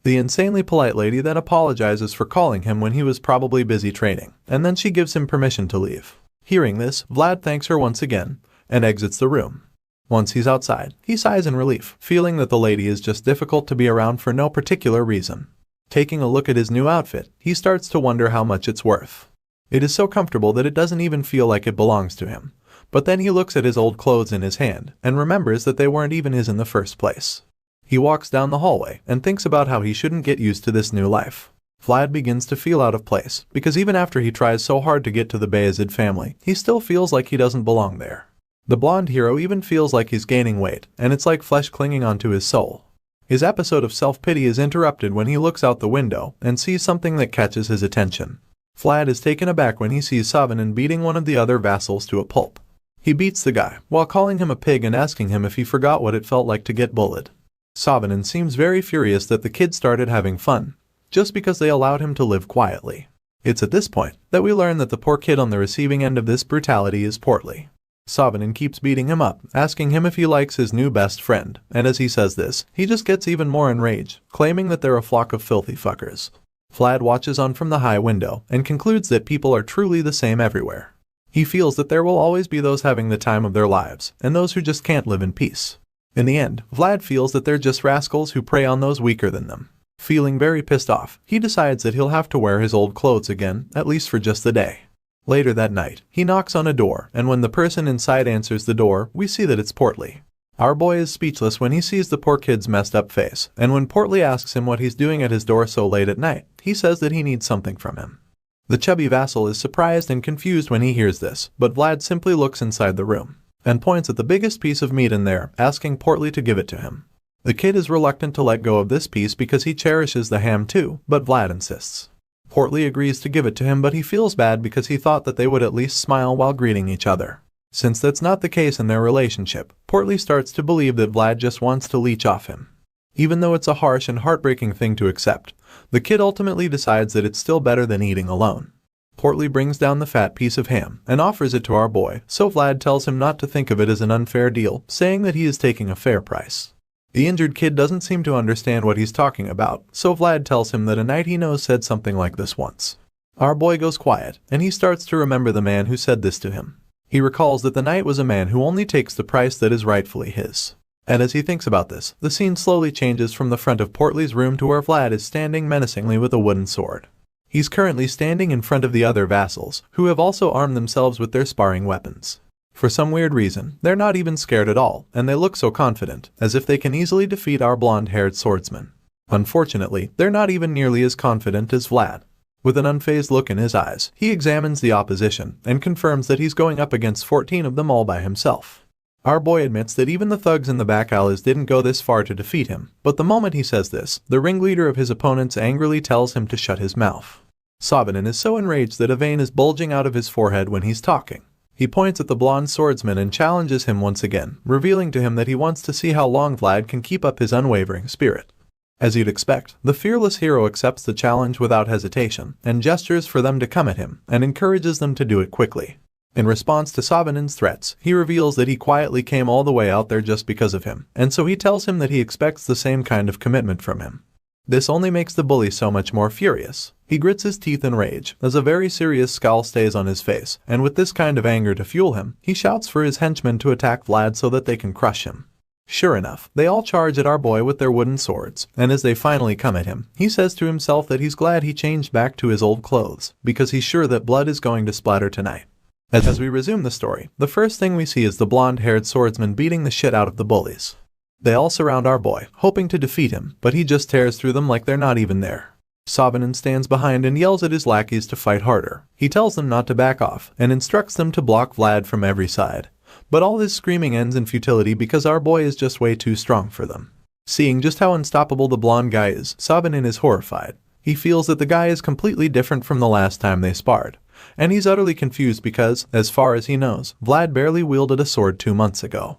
The insanely polite lady then apologizes for calling him when he was probably busy training, and then she gives him permission to leave. Hearing this, Vlad thanks her once again and exits the room. Once he's outside, he sighs in relief, feeling that the lady is just difficult to be around for no particular reason. Taking a look at his new outfit, he starts to wonder how much it's worth. It is so comfortable that it doesn't even feel like it belongs to him. But then he looks at his old clothes in his hand and remembers that they weren't even his in the first place. He walks down the hallway and thinks about how he shouldn't get used to this new life. Vlad begins to feel out of place because even after he tries so hard to get to the Bayezid family, he still feels like he doesn't belong there. The blonde hero even feels like he's gaining weight, and it's like flesh clinging onto his soul. His episode of self-pity is interrupted when he looks out the window and sees something that catches his attention. Vlad is taken aback when he sees Savanin beating one of the other vassals to a pulp. He beats the guy while calling him a pig and asking him if he forgot what it felt like to get bullied. Savanin seems very furious that the kid started having fun, just because they allowed him to live quietly. It's at this point that we learn that the poor kid on the receiving end of this brutality is Portly. Savanin keeps beating him up, asking him if he likes his new best friend, and as he says this, he just gets even more enraged, claiming that they're a flock of filthy fuckers. Vlad watches on from the high window and concludes that people are truly the same everywhere. He feels that there will always be those having the time of their lives, and those who just can't live in peace. In the end, Vlad feels that they're just rascals who prey on those weaker than them. Feeling very pissed off, he decides that he'll have to wear his old clothes again, at least for just the day. Later that night, he knocks on a door, and when the person inside answers the door, we see that it's Portly. Our boy is speechless when he sees the poor kid's messed up face, and when Portly asks him what he's doing at his door so late at night, he says that he needs something from him. The chubby vassal is surprised and confused when he hears this, but Vlad simply looks inside the room and points at the biggest piece of meat in there, asking Portly to give it to him. The kid is reluctant to let go of this piece because he cherishes the ham too, but Vlad insists. Portly agrees to give it to him, but he feels bad because he thought that they would at least smile while greeting each other. Since that's not the case in their relationship, Portly starts to believe that Vlad just wants to leech off him. Even though it's a harsh and heartbreaking thing to accept, the kid ultimately decides that it's still better than eating alone. Portly brings down the fat piece of ham and offers it to our boy, so Vlad tells him not to think of it as an unfair deal, saying that he is taking a fair price. The injured kid doesn't seem to understand what he's talking about, so Vlad tells him that a knight he knows said something like this once. Our boy goes quiet, and he starts to remember the man who said this to him. He recalls that the knight was a man who only takes the price that is rightfully his. And as he thinks about this, the scene slowly changes from the front of Portly's room to where Vlad is standing menacingly with a wooden sword. He's currently standing in front of the other vassals, who have also armed themselves with their sparring weapons. For some weird reason, they're not even scared at all, and they look so confident, as if they can easily defeat our blonde-haired swordsman. Unfortunately, they're not even nearly as confident as Vlad. With an unfazed look in his eyes, he examines the opposition and confirms that he's going up against 14 of them all by himself. Our boy admits that even the thugs in the back alleys didn't go this far to defeat him, but the moment he says this, the ringleader of his opponents angrily tells him to shut his mouth. Savanin is so enraged that a vein is bulging out of his forehead when he's talking. He points at the blonde swordsman and challenges him once again, revealing to him that he wants to see how long Vlad can keep up his unwavering spirit. As you'd expect, the fearless hero accepts the challenge without hesitation, and gestures for them to come at him, and encourages them to do it quickly. In response to Savanin's threats, he reveals that he quietly came all the way out there just because of him, and so he tells him that he expects the same kind of commitment from him. This only makes the bully so much more furious. He grits his teeth in rage, as a very serious scowl stays on his face, and with this kind of anger to fuel him, he shouts for his henchmen to attack Vlad so that they can crush him. Sure enough, they all charge at our boy with their wooden swords, and as they finally come at him, he says to himself that he's glad he changed back to his old clothes, because he's sure that blood is going to splatter tonight. As we resume the story, the first thing we see is the blonde-haired swordsman beating the shit out of the bullies. They all surround our boy, hoping to defeat him, but he just tears through them like they're not even there. Savanin stands behind and yells at his lackeys to fight harder. He tells them not to back off, and instructs them to block Vlad from every side. But all his screaming ends in futility because our boy is just way too strong for them. Seeing just how unstoppable the blonde guy is, Savanin is horrified. He feels that the guy is completely different from the last time they sparred. And he's utterly confused because, as far as he knows, Vlad barely wielded a sword 2 months ago.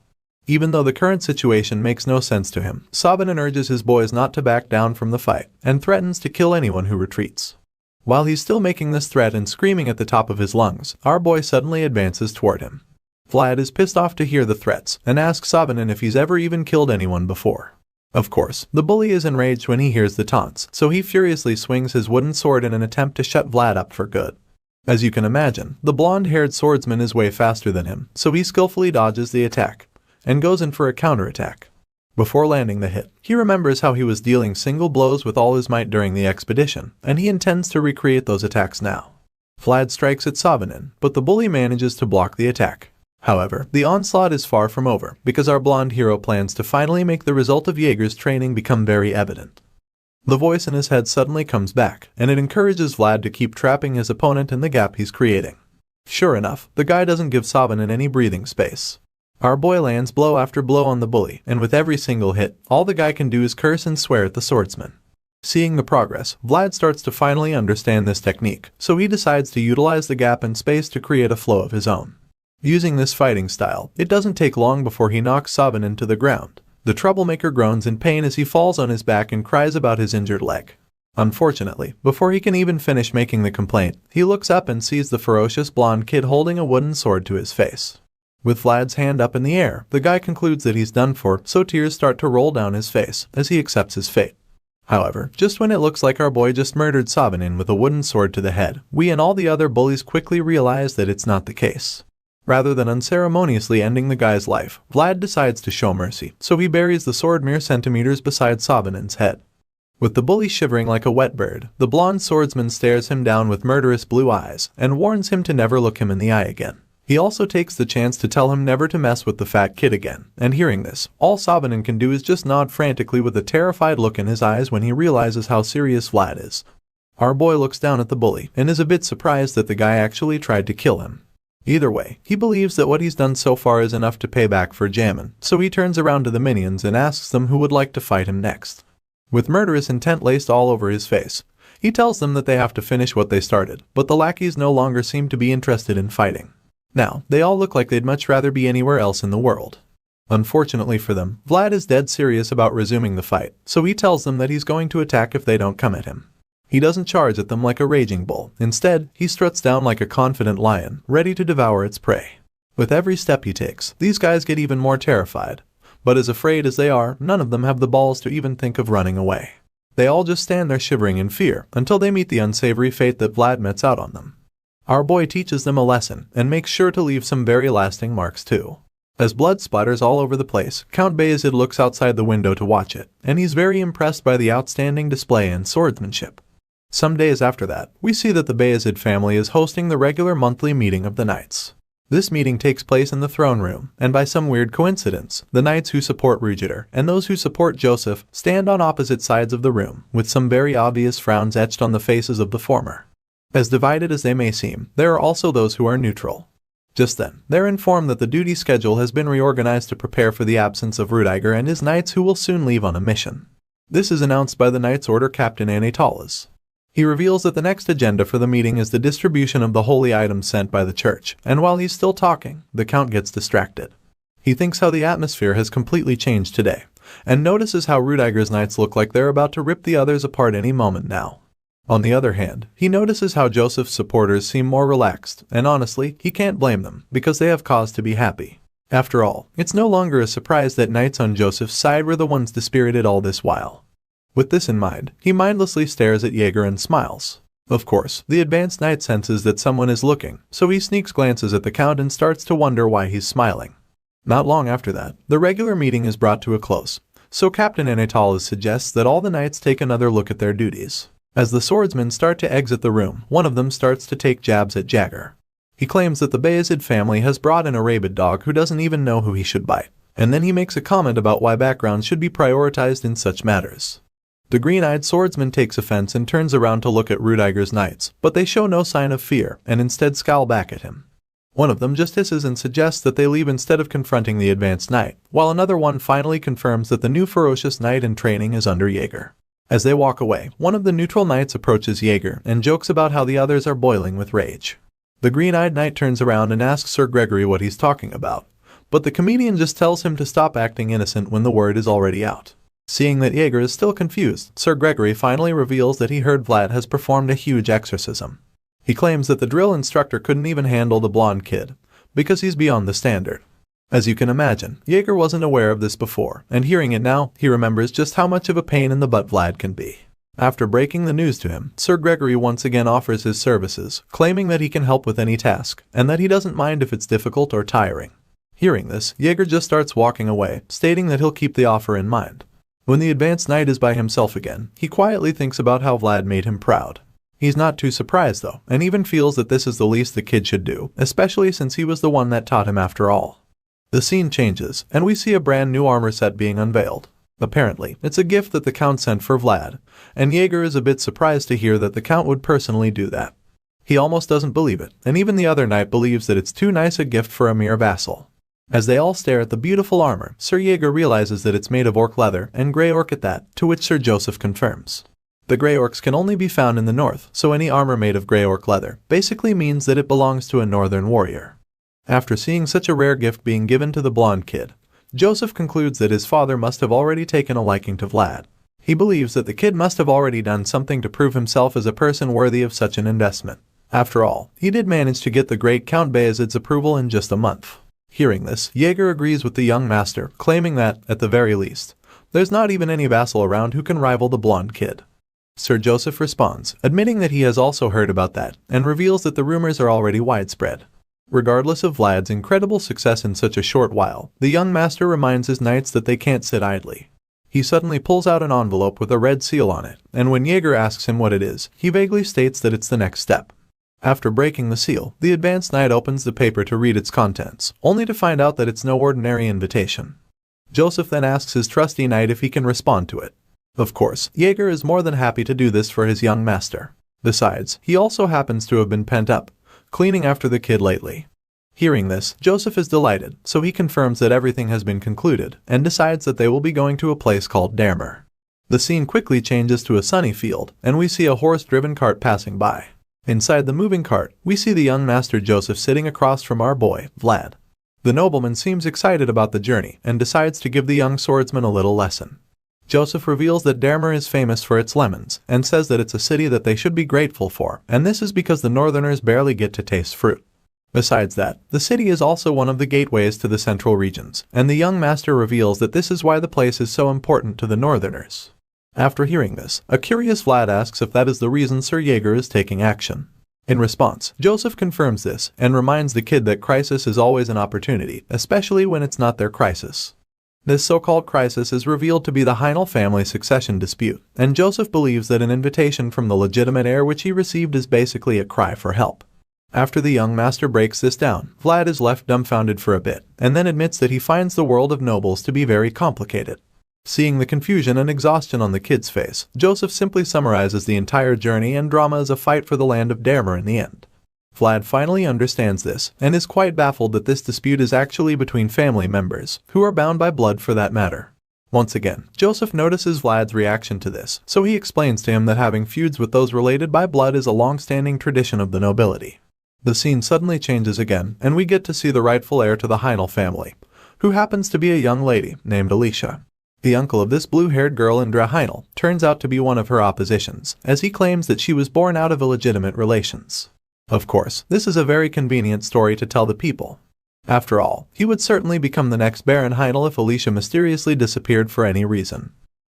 Even though the current situation makes no sense to him, Savanin urges his boys not to back down from the fight, and threatens to kill anyone who retreats. While he's still making this threat and screaming at the top of his lungs, our boy suddenly advances toward him. Vlad is pissed off to hear the threats, and asks Savanin if he's ever even killed anyone before. Of course, the bully is enraged when he hears the taunts, so he furiously swings his wooden sword in an attempt to shut Vlad up for good. As you can imagine, the blonde-haired swordsman is way faster than him, so he skillfully dodges the attack, and goes in for a counterattack. Before landing the hit, he remembers how he was dealing single blows with all his might during the expedition, and he intends to recreate those attacks now. Vlad strikes at Savanin, but the bully manages to block the attack. However, the onslaught is far from over, because our blonde hero plans to finally make the result of Jaeger's training become very evident. The voice in his head suddenly comes back, and it encourages Vlad to keep trapping his opponent in the gap he's creating. Sure enough, the guy doesn't give Savanin any breathing space. Our boy lands blow after blow on the bully, and with every single hit, all the guy can do is curse and swear at the swordsman. Seeing the progress, Vlad starts to finally understand this technique, so he decides to utilize the gap and space to create a flow of his own. Using this fighting style, it doesn't take long before he knocks Savanin to the ground. The troublemaker groans in pain as he falls on his back and cries about his injured leg. Unfortunately, before he can even finish making the complaint, he looks up and sees the ferocious blonde kid holding a wooden sword to his face. With Vlad's hand up in the air, the guy concludes that he's done for, so tears start to roll down his face as he accepts his fate. However, just when it looks like our boy just murdered Savanin with a wooden sword to the head, we and all the other bullies quickly realize that it's not the case. Rather than unceremoniously ending the guy's life, Vlad decides to show mercy, so he buries the sword mere centimeters beside Savanin's head. With the bully shivering like a wet bird, the blonde swordsman stares him down with murderous blue eyes and warns him to never look him in the eye again. He also takes the chance to tell him never to mess with the fat kid again, and hearing this, all Savanin can do is just nod frantically with a terrified look in his eyes when he realizes how serious Vlad is. Our boy looks down at the bully and is a bit surprised that the guy actually tried to kill him. Either way, he believes that what he's done so far is enough to pay back for jammin', so he turns around to the minions and asks them who would like to fight him next. With murderous intent laced all over his face, he tells them that they have to finish what they started, but the lackeys no longer seem to be interested in fighting. Now, they all look like they'd much rather be anywhere else in the world. Unfortunately for them, Vlad is dead serious about resuming the fight, so he tells them that he's going to attack if they don't come at him. He doesn't charge at them like a raging bull. Instead, he struts down like a confident lion, ready to devour its prey. With every step he takes, these guys get even more terrified. But as afraid as they are, none of them have the balls to even think of running away. They all just stand there shivering in fear until they meet the unsavory fate that Vlad metes out on them. Our boy teaches them a lesson and makes sure to leave some very lasting marks too. As blood splatters all over the place, Count Bayezid looks outside the window to watch it, and he's very impressed by the outstanding display in swordsmanship. Some days after that, we see that the Bayezid family is hosting the regular monthly meeting of the knights. This meeting takes place in the throne room, and by some weird coincidence, the knights who support Rugitor and those who support Joseph stand on opposite sides of the room, with some very obvious frowns etched on the faces of the former. As divided as they may seem, there are also those who are neutral. Just then, they're informed that the duty schedule has been reorganized to prepare for the absence of Rudiger and his knights who will soon leave on a mission. This is announced by the Knights Order Captain Anatolis. He reveals that the next agenda for the meeting is the distribution of the holy items sent by the church, and while he's still talking, the Count gets distracted. He thinks how the atmosphere has completely changed today, and notices how Rudiger's knights look like they're about to rip the others apart any moment now. On the other hand, he notices how Joseph's supporters seem more relaxed, and honestly, he can't blame them, because they have cause to be happy. After all, it's no longer a surprise that knights on Joseph's side were the ones dispirited all this while. With this in mind, he mindlessly stares at Jaeger and smiles. Of course, the advanced knight senses that someone is looking, so he sneaks glances at the Count and starts to wonder why he's smiling. Not long after that, the regular meeting is brought to a close, so Captain Anatoly suggests that all the knights take another look at their duties. As the swordsmen start to exit the room, one of them starts to take jabs at Jaeger. He claims that the Bayezid family has brought in a rabid dog who doesn't even know who he should bite, and then he makes a comment about why backgrounds should be prioritized in such matters. The green-eyed swordsman takes offense and turns around to look at Rudiger's knights, but they show no sign of fear and instead scowl back at him. One of them just hisses and suggests that they leave instead of confronting the advanced knight, while another one finally confirms that the new ferocious knight in training is under Jaeger. As they walk away, one of the neutral knights approaches Jaeger and jokes about how the others are boiling with rage. The green-eyed knight turns around and asks Sir Gregory what he's talking about, but the comedian just tells him to stop acting innocent when the word is already out. Seeing that Jaeger is still confused, Sir Gregory finally reveals that he heard Vlad has performed a huge exorcism. He claims that the drill instructor couldn't even handle the blonde kid, because he's beyond the standard. As you can imagine, Jaeger wasn't aware of this before, and hearing it now, he remembers just how much of a pain in the butt Vlad can be. After breaking the news to him, Sir Gregory once again offers his services, claiming that he can help with any task, and that he doesn't mind if it's difficult or tiring. Hearing this, Jaeger just starts walking away, stating that he'll keep the offer in mind. When the advanced knight is by himself again, he quietly thinks about how Vlad made him proud. He's not too surprised though, and even feels that this is the least the kid should do, especially since he was the one that taught him after all. The scene changes, and we see a brand new armor set being unveiled. Apparently, it's a gift that the Count sent for Vlad, and Jaeger is a bit surprised to hear that the Count would personally do that. He almost doesn't believe it, and even the other knight believes that it's too nice a gift for a mere vassal. As they all stare at the beautiful armor, Sir Jaeger realizes that it's made of orc leather, and grey orc at that, to which Sir Joseph confirms. The grey orcs can only be found in the north, so any armor made of grey orc leather basically means that it belongs to a northern warrior. After seeing such a rare gift being given to the blonde kid, Joseph concludes that his father must have already taken a liking to Vlad. He believes that the kid must have already done something to prove himself as a person worthy of such an investment. After all, he did manage to get the great Count Bayezid's approval in just a month. Hearing this, Jaeger agrees with the young master, claiming that, at the very least, there's not even any vassal around who can rival the blonde kid. Sir Joseph responds, admitting that he has also heard about that, and reveals that the rumors are already widespread. Regardless of Vlad's incredible success in such a short while, the young master reminds his knights that they can't sit idly. He suddenly pulls out an envelope with a red seal on it, and when Jaeger asks him what it is, he vaguely states that it's the next step. After breaking the seal, the advanced knight opens the paper to read its contents, only to find out that it's no ordinary invitation. Joseph then asks his trusty knight if he can respond to it. Of course, Jaeger is more than happy to do this for his young master. Besides, he also happens to have been pent up, cleaning after the kid lately. Hearing this, Joseph is delighted, so he confirms that everything has been concluded, and decides that they will be going to a place called Dermer. The scene quickly changes to a sunny field, and we see a horse-driven cart passing by. Inside the moving cart, we see the young master Joseph sitting across from our boy, Vlad. The nobleman seems excited about the journey, and decides to give the young swordsman a little lesson. Joseph reveals that Dermer is famous for its lemons, and says that it's a city that they should be grateful for, and this is because the northerners barely get to taste fruit. Besides that, the city is also one of the gateways to the central regions, and the young master reveals that this is why the place is so important to the northerners. After hearing this, a curious Vlad asks if that is the reason Sir Jaeger is taking action. In response, Joseph confirms this, and reminds the kid that crisis is always an opportunity, especially when it's not their crisis. This so-called crisis is revealed to be the Heinel family succession dispute, and Joseph believes that an invitation from the legitimate heir which he received is basically a cry for help. After the young master breaks this down, Vlad is left dumbfounded for a bit, and then admits that he finds the world of nobles to be very complicated. Seeing the confusion and exhaustion on the kid's face, Joseph simply summarizes the entire journey and drama as a fight for the land of Dermer in the end. Vlad finally understands this, and is quite baffled that this dispute is actually between family members, who are bound by blood for that matter. Once again, Joseph notices Vlad's reaction to this, so he explains to him that having feuds with those related by blood is a long-standing tradition of the nobility. The scene suddenly changes again, and we get to see the rightful heir to the Heindel family, who happens to be a young lady named Alicia. The uncle of this blue-haired girl, Indra Heindel, turns out to be one of her oppositions, as he claims that she was born out of illegitimate relations. Of course, this is a very convenient story to tell the people. After all, he would certainly become the next Baron Heindel if Alicia mysteriously disappeared for any reason.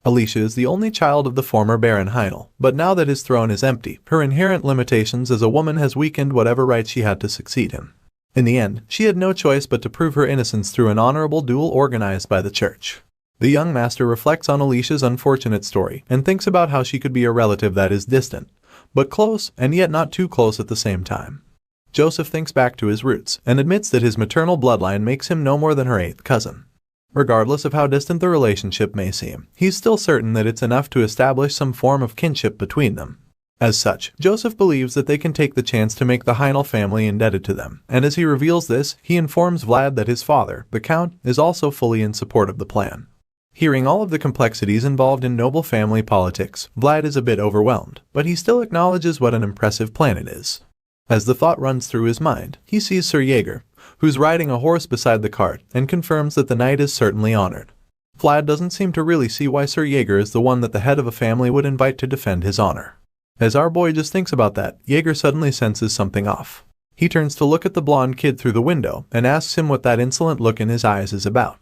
Alicia is the only child of the former Baron Heindel, but now that his throne is empty, her inherent limitations as a woman has weakened whatever rights she had to succeed him. In the end, she had no choice but to prove her innocence through an honorable duel organized by the church. The young master reflects on Alicia's unfortunate story and thinks about how she could be a relative that is distant, but close and yet not too close at the same time. Joseph thinks back to his roots and admits that his maternal bloodline makes him no more than her 8th cousin. Regardless of how distant the relationship may seem, he's still certain that it's enough to establish some form of kinship between them. As such, Joseph believes that they can take the chance to make the Heindel family indebted to them, and as he reveals this, he informs Vlad that his father, the Count, is also fully in support of the plan. Hearing all of the complexities involved in noble family politics, Vlad is a bit overwhelmed, but he still acknowledges what an impressive plan it is. As the thought runs through his mind, he sees Sir Jaeger, who's riding a horse beside the cart, and confirms that the knight is certainly honored. Vlad doesn't seem to really see why Sir Jaeger is the one that the head of a family would invite to defend his honor. As our boy just thinks about that, Jaeger suddenly senses something off. He turns to look at the blonde kid through the window and asks him what that insolent look in his eyes is about.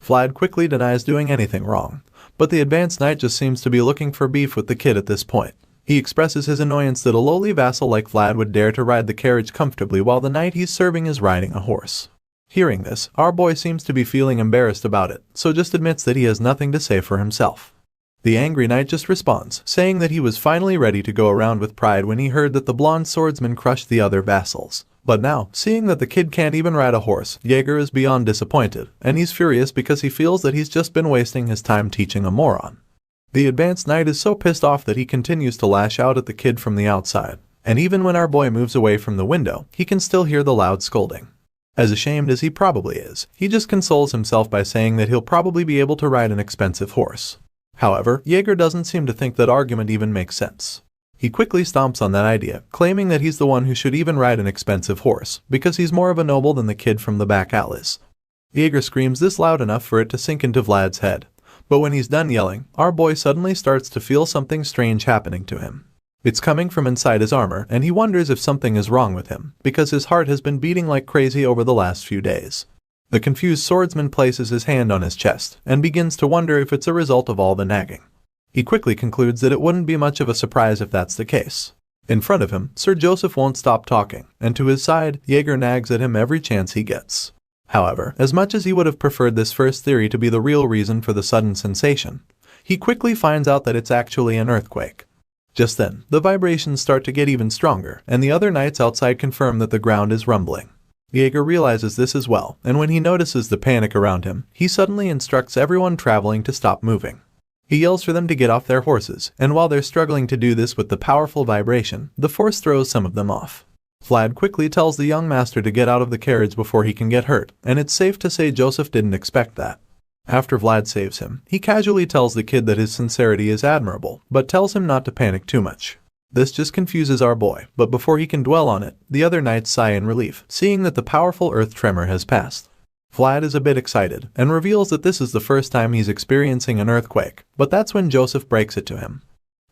Vlad quickly denies doing anything wrong, but the advanced knight just seems to be looking for beef with the kid at this point. He expresses his annoyance that a lowly vassal like Vlad would dare to ride the carriage comfortably while the knight he's serving is riding a horse. Hearing this, our boy seems to be feeling embarrassed about it, so just admits that he has nothing to say for himself. The angry knight just responds, saying that he was finally ready to go around with pride when he heard that the blonde swordsman crushed the other vassals. But now, seeing that the kid can't even ride a horse, Jaeger is beyond disappointed, and he's furious because he feels that he's just been wasting his time teaching a moron. The advanced knight is so pissed off that he continues to lash out at the kid from the outside, and even when our boy moves away from the window, he can still hear the loud scolding. As ashamed as he probably is, he just consoles himself by saying that he'll probably be able to ride an expensive horse. However, Jaeger doesn't seem to think that argument even makes sense. He quickly stomps on that idea, claiming that he's the one who should even ride an expensive horse, because he's more of a noble than the kid from the back alleys. Jaeger screams this loud enough for it to sink into Vlad's head. But when he's done yelling, our boy suddenly starts to feel something strange happening to him. It's coming from inside his armor, and he wonders if something is wrong with him, because his heart has been beating like crazy over the last few days. The confused swordsman places his hand on his chest, and begins to wonder if it's a result of all the nagging. He quickly concludes that it wouldn't be much of a surprise if that's the case. In front of him, Sir Joseph won't stop talking, and to his side, Jaeger nags at him every chance he gets. However, as much as he would have preferred this first theory to be the real reason for the sudden sensation, he quickly finds out that it's actually an earthquake. Just then, the vibrations start to get even stronger, and the other knights outside confirm that the ground is rumbling. Jaeger realizes this as well, and when he notices the panic around him, he suddenly instructs everyone traveling to stop moving. He yells for them to get off their horses, and while they're struggling to do this with the powerful vibration, the force throws some of them off. Vlad quickly tells the young master to get out of the carriage before he can get hurt, and it's safe to say Joseph didn't expect that. After Vlad saves him, he casually tells the kid that his sincerity is admirable, but tells him not to panic too much. This just confuses our boy, but before he can dwell on it, the other knights sigh in relief, seeing that the powerful earth tremor has passed. Vlad is a bit excited, and reveals that this is the first time he's experiencing an earthquake, but that's when Joseph breaks it to him.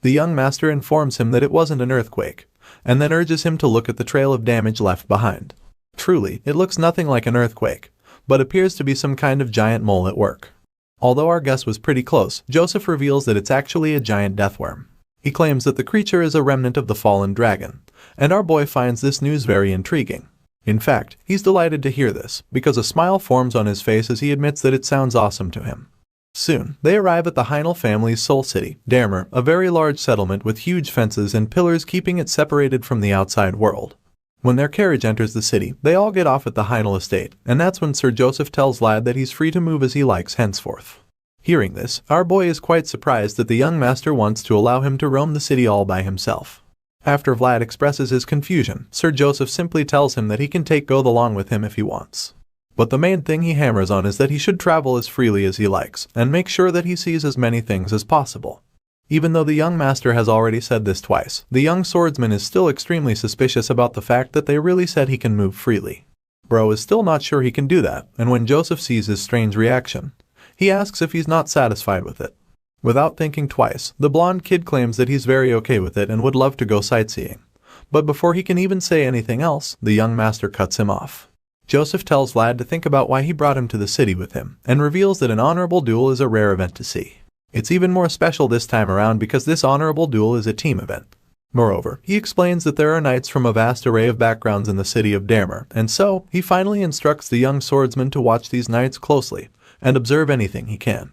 The young master informs him that it wasn't an earthquake, and then urges him to look at the trail of damage left behind. Truly, it looks nothing like an earthquake, but appears to be some kind of giant mole at work. Although our guess was pretty close, Joseph reveals that it's actually a giant deathworm. He claims that the creature is a remnant of the fallen dragon, and our boy finds this news very intriguing. In fact, he's delighted to hear this, because a smile forms on his face as he admits that it sounds awesome to him. Soon, they arrive at the Heindel family's soul city, Damer, a very large settlement with huge fences and pillars keeping it separated from the outside world. When their carriage enters the city, they all get off at the Heindel estate, and that's when Sir Joseph tells Vlad that he's free to move as he likes henceforth. Hearing this, our boy is quite surprised that the young master wants to allow him to roam the city all by himself. After Vlad expresses his confusion, Sir Joseph simply tells him that he can take Goth along with him if he wants. But the main thing he hammers on is that he should travel as freely as he likes and make sure that he sees as many things as possible. Even though the young master has already said this twice, the young swordsman is still extremely suspicious about the fact that they really said he can move freely. Bro is still not sure he can do that, and when Joseph sees his strange reaction, he asks if he's not satisfied with it. Without thinking twice, the blonde kid claims that he's very okay with it and would love to go sightseeing. But before he can even say anything else, the young master cuts him off. Joseph tells Vlad to think about why he brought him to the city with him, and reveals that an honorable duel is a rare event to see. It's even more special this time around because this honorable duel is a team event. Moreover, he explains that there are knights from a vast array of backgrounds in the city of Damer, and so, he finally instructs the young swordsman to watch these knights closely, and observe anything he can.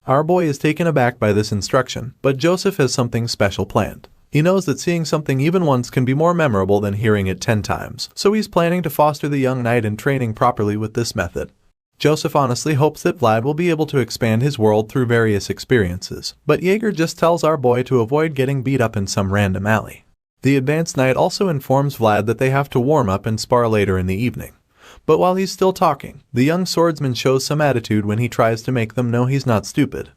Our boy is taken aback by this instruction, but Joseph has something special planned. He knows that seeing something even once can be more memorable than hearing it 10 times, so he's planning to foster the young knight in training properly with this method. Joseph honestly hopes that Vlad will be able to expand his world through various experiences, but Jaeger just tells our boy to avoid getting beat up in some random alley. The advanced knight also informs Vlad that they have to warm up and spar later in the evening. But while he's still talking, the young swordsman shows some attitude when he tries to make them know he's not stupid.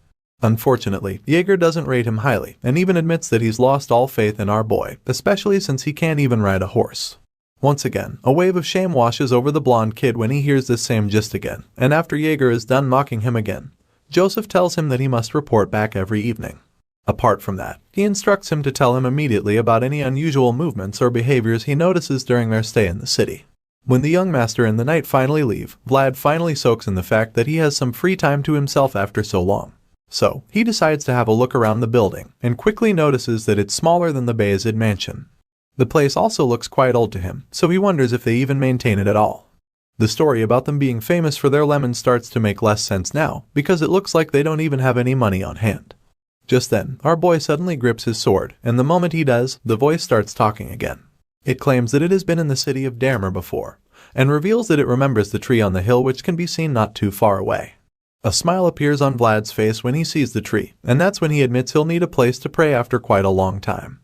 Unfortunately, Jaeger doesn't rate him highly, and even admits that he's lost all faith in our boy, especially since he can't even ride a horse. Once again, a wave of shame washes over the blonde kid when he hears this same gist again, and after Jaeger is done mocking him again, Joseph tells him that he must report back every evening. Apart from that, he instructs him to tell him immediately about any unusual movements or behaviors he notices during their stay in the city. When the young master and the knight finally leave, Vlad finally soaks in the fact that he has some free time to himself after so long. So, he decides to have a look around the building, and quickly notices that it's smaller than the Bayezid mansion. The place also looks quite old to him, so he wonders if they even maintain it at all. The story about them being famous for their lemons starts to make less sense now, because it looks like they don't even have any money on hand. Just then, our boy suddenly grips his sword, and the moment he does, the voice starts talking again. It claims that it has been in the city of Damer before, and reveals that it remembers the tree on the hill which can be seen not too far away. A smile appears on Vlad's face when he sees the tree, and that's when he admits he'll need a place to pray after quite a long time.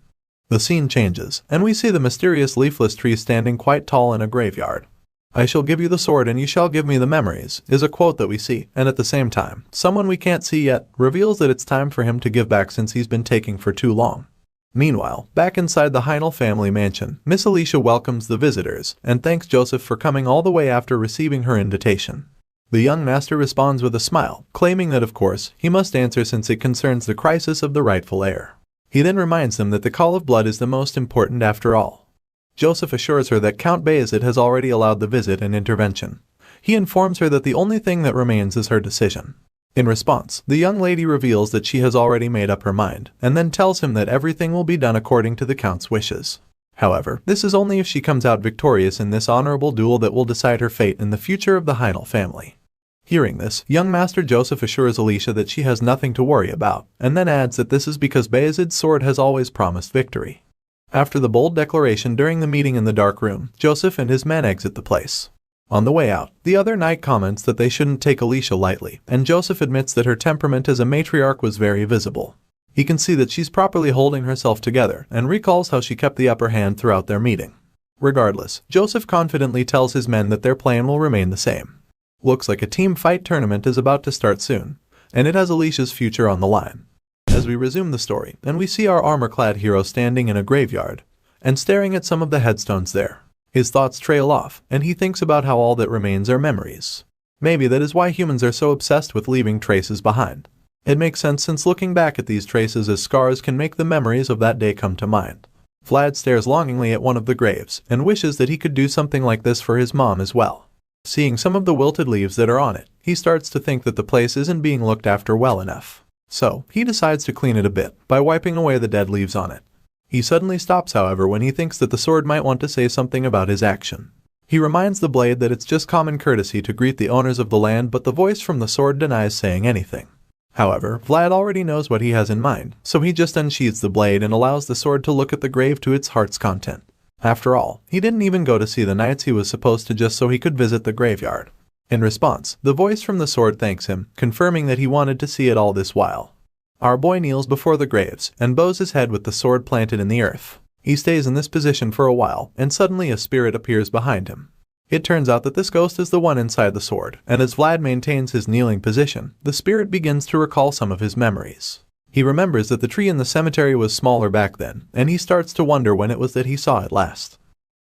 The scene changes, and we see the mysterious leafless tree standing quite tall in a graveyard. "I shall give you the sword and you shall give me the memories," is a quote that we see, and at the same time, someone we can't see yet reveals that it's time for him to give back since he's been taking for too long. Meanwhile, back inside the Heinel family mansion, Miss Alicia welcomes the visitors, and thanks Joseph for coming all the way after receiving her invitation. The young master responds with a smile, claiming that of course, he must answer since it concerns the crisis of the rightful heir. He then reminds them that the call of blood is the most important after all. Joseph assures her that Count Bayezid has already allowed the visit and intervention. He informs her that the only thing that remains is her decision. In response, the young lady reveals that she has already made up her mind, and then tells him that everything will be done according to the Count's wishes. However, this is only if she comes out victorious in this honorable duel that will decide her fate and the future of the Heinel family. Hearing this, young Master Joseph assures Alicia that she has nothing to worry about, and then adds that this is because Bayezid's sword has always promised victory. After the bold declaration during the meeting in the dark room, Joseph and his men exit the place. On the way out, the other knight comments that they shouldn't take Alicia lightly, and Joseph admits that her temperament as a matriarch was very visible. He can see that she's properly holding herself together, and recalls how she kept the upper hand throughout their meeting. Regardless, Joseph confidently tells his men that their plan will remain the same. Looks like a team fight tournament is about to start soon, and it has Alicia's future on the line. As we resume the story, and we see our armor-clad hero standing in a graveyard, and staring at some of the headstones there. His thoughts trail off, and he thinks about how all that remains are memories. Maybe that is why humans are so obsessed with leaving traces behind. It makes sense since looking back at these traces as scars can make the memories of that day come to mind. Vlad stares longingly at one of the graves, and wishes that he could do something like this for his mom as well. Seeing some of the wilted leaves that are on it, he starts to think that the place isn't being looked after well enough. So, he decides to clean it a bit, by wiping away the dead leaves on it. He suddenly stops however when he thinks that the sword might want to say something about his action. He reminds the blade that it's just common courtesy to greet the owners of the land, but the voice from the sword denies saying anything. However, Vlad already knows what he has in mind, so he just unsheathes the blade and allows the sword to look at the grave to its heart's content. After all, he didn't even go to see the knights he was supposed to just so he could visit the graveyard. In response, the voice from the sword thanks him, confirming that he wanted to see it all this while. Our boy kneels before the graves, and bows his head with the sword planted in the earth. He stays in this position for a while, and suddenly a spirit appears behind him. It turns out that this ghost is the one inside the sword, and as Vlad maintains his kneeling position, the spirit begins to recall some of his memories. He remembers that the tree in the cemetery was smaller back then, and he starts to wonder when it was that he saw it last.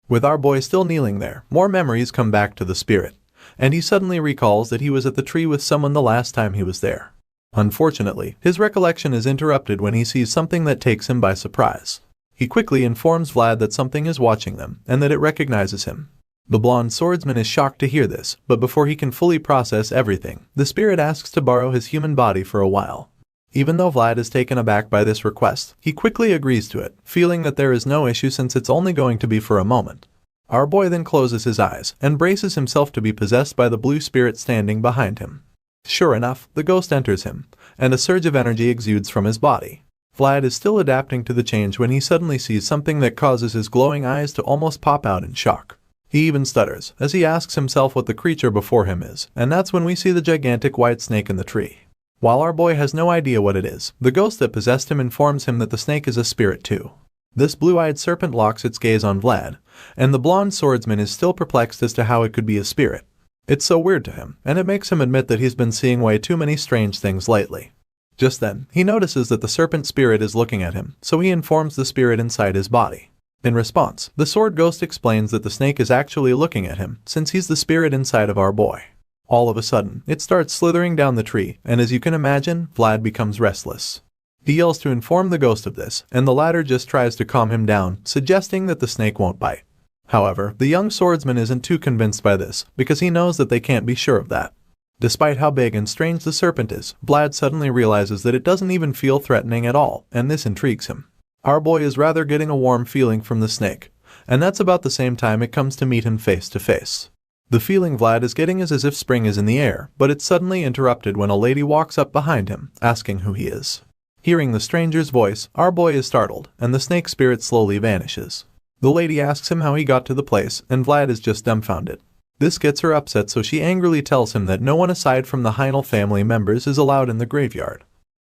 With our boy still kneeling there, more memories come back to the spirit, and he suddenly recalls that he was at the tree with someone the last time he was there. Unfortunately, his recollection is interrupted when he sees something that takes him by surprise. He quickly informs Vlad that something is watching them, and that it recognizes him. The blonde swordsman is shocked to hear this, but before he can fully process everything, the spirit asks to borrow his human body for a while. Even though Vlad is taken aback by this request, he quickly agrees to it, feeling that there is no issue since it's only going to be for a moment. Our boy then closes his eyes and braces himself to be possessed by the blue spirit standing behind him. Sure enough, the ghost enters him, and a surge of energy exudes from his body. Vlad is still adapting to the change when he suddenly sees something that causes his glowing eyes to almost pop out in shock. He even stutters as he asks himself what the creature before him is, and that's when we see the gigantic white snake in the tree. While our boy has no idea what it is, the ghost that possessed him informs him that the snake is a spirit too. This blue-eyed serpent locks its gaze on Vlad, and the blonde swordsman is still perplexed as to how it could be a spirit. It's so weird to him, and it makes him admit that he's been seeing way too many strange things lately. Just then, he notices that the serpent spirit is looking at him, so he informs the spirit inside his body. In response, the sword ghost explains that the snake is actually looking at him, since he's the spirit inside of our boy. All of a sudden, it starts slithering down the tree, and as you can imagine, Vlad becomes restless. He yells to inform the ghost of this, and the latter just tries to calm him down, suggesting that the snake won't bite. However, the young swordsman isn't too convinced by this, because he knows that they can't be sure of that. Despite how big and strange the serpent is, Vlad suddenly realizes that it doesn't even feel threatening at all, and this intrigues him. Our boy is rather getting a warm feeling from the snake, and that's about the same time it comes to meet him face to face. The feeling Vlad is getting is as if spring is in the air, but it's suddenly interrupted when a lady walks up behind him, asking who he is. Hearing the stranger's voice, our boy is startled, and the snake spirit slowly vanishes. The lady asks him how he got to the place, and Vlad is just dumbfounded. This gets her upset, so she angrily tells him that no one aside from the Heynel family members is allowed in the graveyard.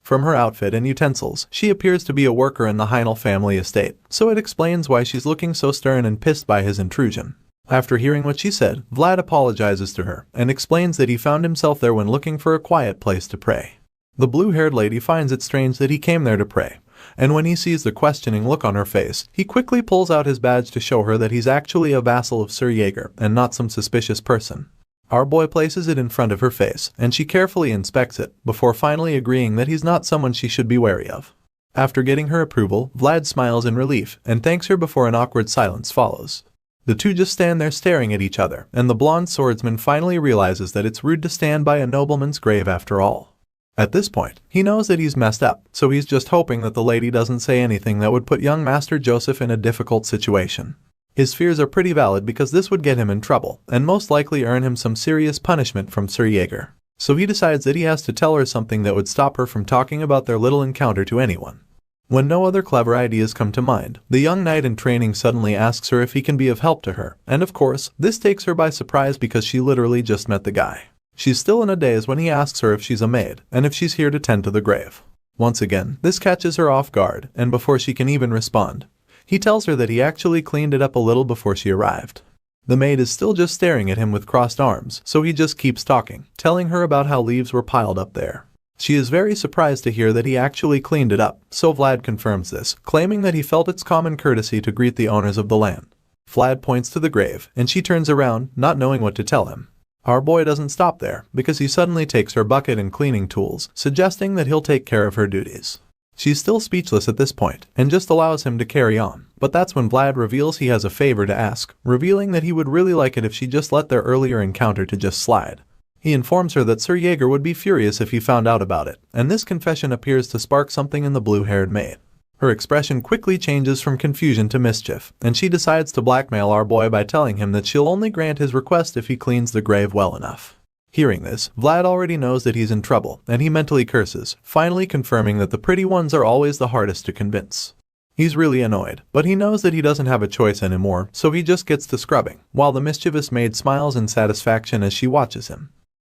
From her outfit and utensils, she appears to be a worker in the Heynel family estate, so it explains why she's looking so stern and pissed by his intrusion. After hearing what she said, Vlad apologizes to her, and explains that he found himself there when looking for a quiet place to pray. The blue-haired lady finds it strange that he came there to pray, and when he sees the questioning look on her face, he quickly pulls out his badge to show her that he's actually a vassal of Sir Jaeger and not some suspicious person. Our boy places it in front of her face, and she carefully inspects it, before finally agreeing that he's not someone she should be wary of. After getting her approval, Vlad smiles in relief and thanks her before an awkward silence follows. The two just stand there staring at each other, and the blonde swordsman finally realizes that it's rude to stand by a nobleman's grave after all. At this point, he knows that he's messed up, so he's just hoping that the lady doesn't say anything that would put young Master Joseph in a difficult situation. His fears are pretty valid because this would get him in trouble, and most likely earn him some serious punishment from Sir Jaeger. So he decides that he has to tell her something that would stop her from talking about their little encounter to anyone. When no other clever ideas come to mind, the young knight in training suddenly asks her if he can be of help to her, and of course, this takes her by surprise because she literally just met the guy. She's still in a daze when he asks her if she's a maid, and if she's here to tend to the grave. Once again, this catches her off guard, and before she can even respond, he tells her that he actually cleaned it up a little before she arrived. The maid is still just staring at him with crossed arms, so he just keeps talking, telling her about how leaves were piled up there. She is very surprised to hear that he actually cleaned it up, so Vlad confirms this, claiming that he felt it's common courtesy to greet the owners of the land. Vlad points to the grave, and she turns around, not knowing what to tell him. Our boy doesn't stop there, because he suddenly takes her bucket and cleaning tools, suggesting that he'll take care of her duties. She's still speechless at this point, and just allows him to carry on, but that's when Vlad reveals he has a favor to ask, revealing that he would really like it if she just let their earlier encounter to just slide. He informs her that Sir Jaeger would be furious if he found out about it, and this confession appears to spark something in the blue-haired maid. Her expression quickly changes from confusion to mischief, and she decides to blackmail our boy by telling him that she'll only grant his request if he cleans the grave well enough. Hearing this, Vlad already knows that he's in trouble, and he mentally curses, finally confirming that the pretty ones are always the hardest to convince. He's really annoyed, but he knows that he doesn't have a choice anymore, so he just gets to scrubbing, while the mischievous maid smiles in satisfaction as she watches him.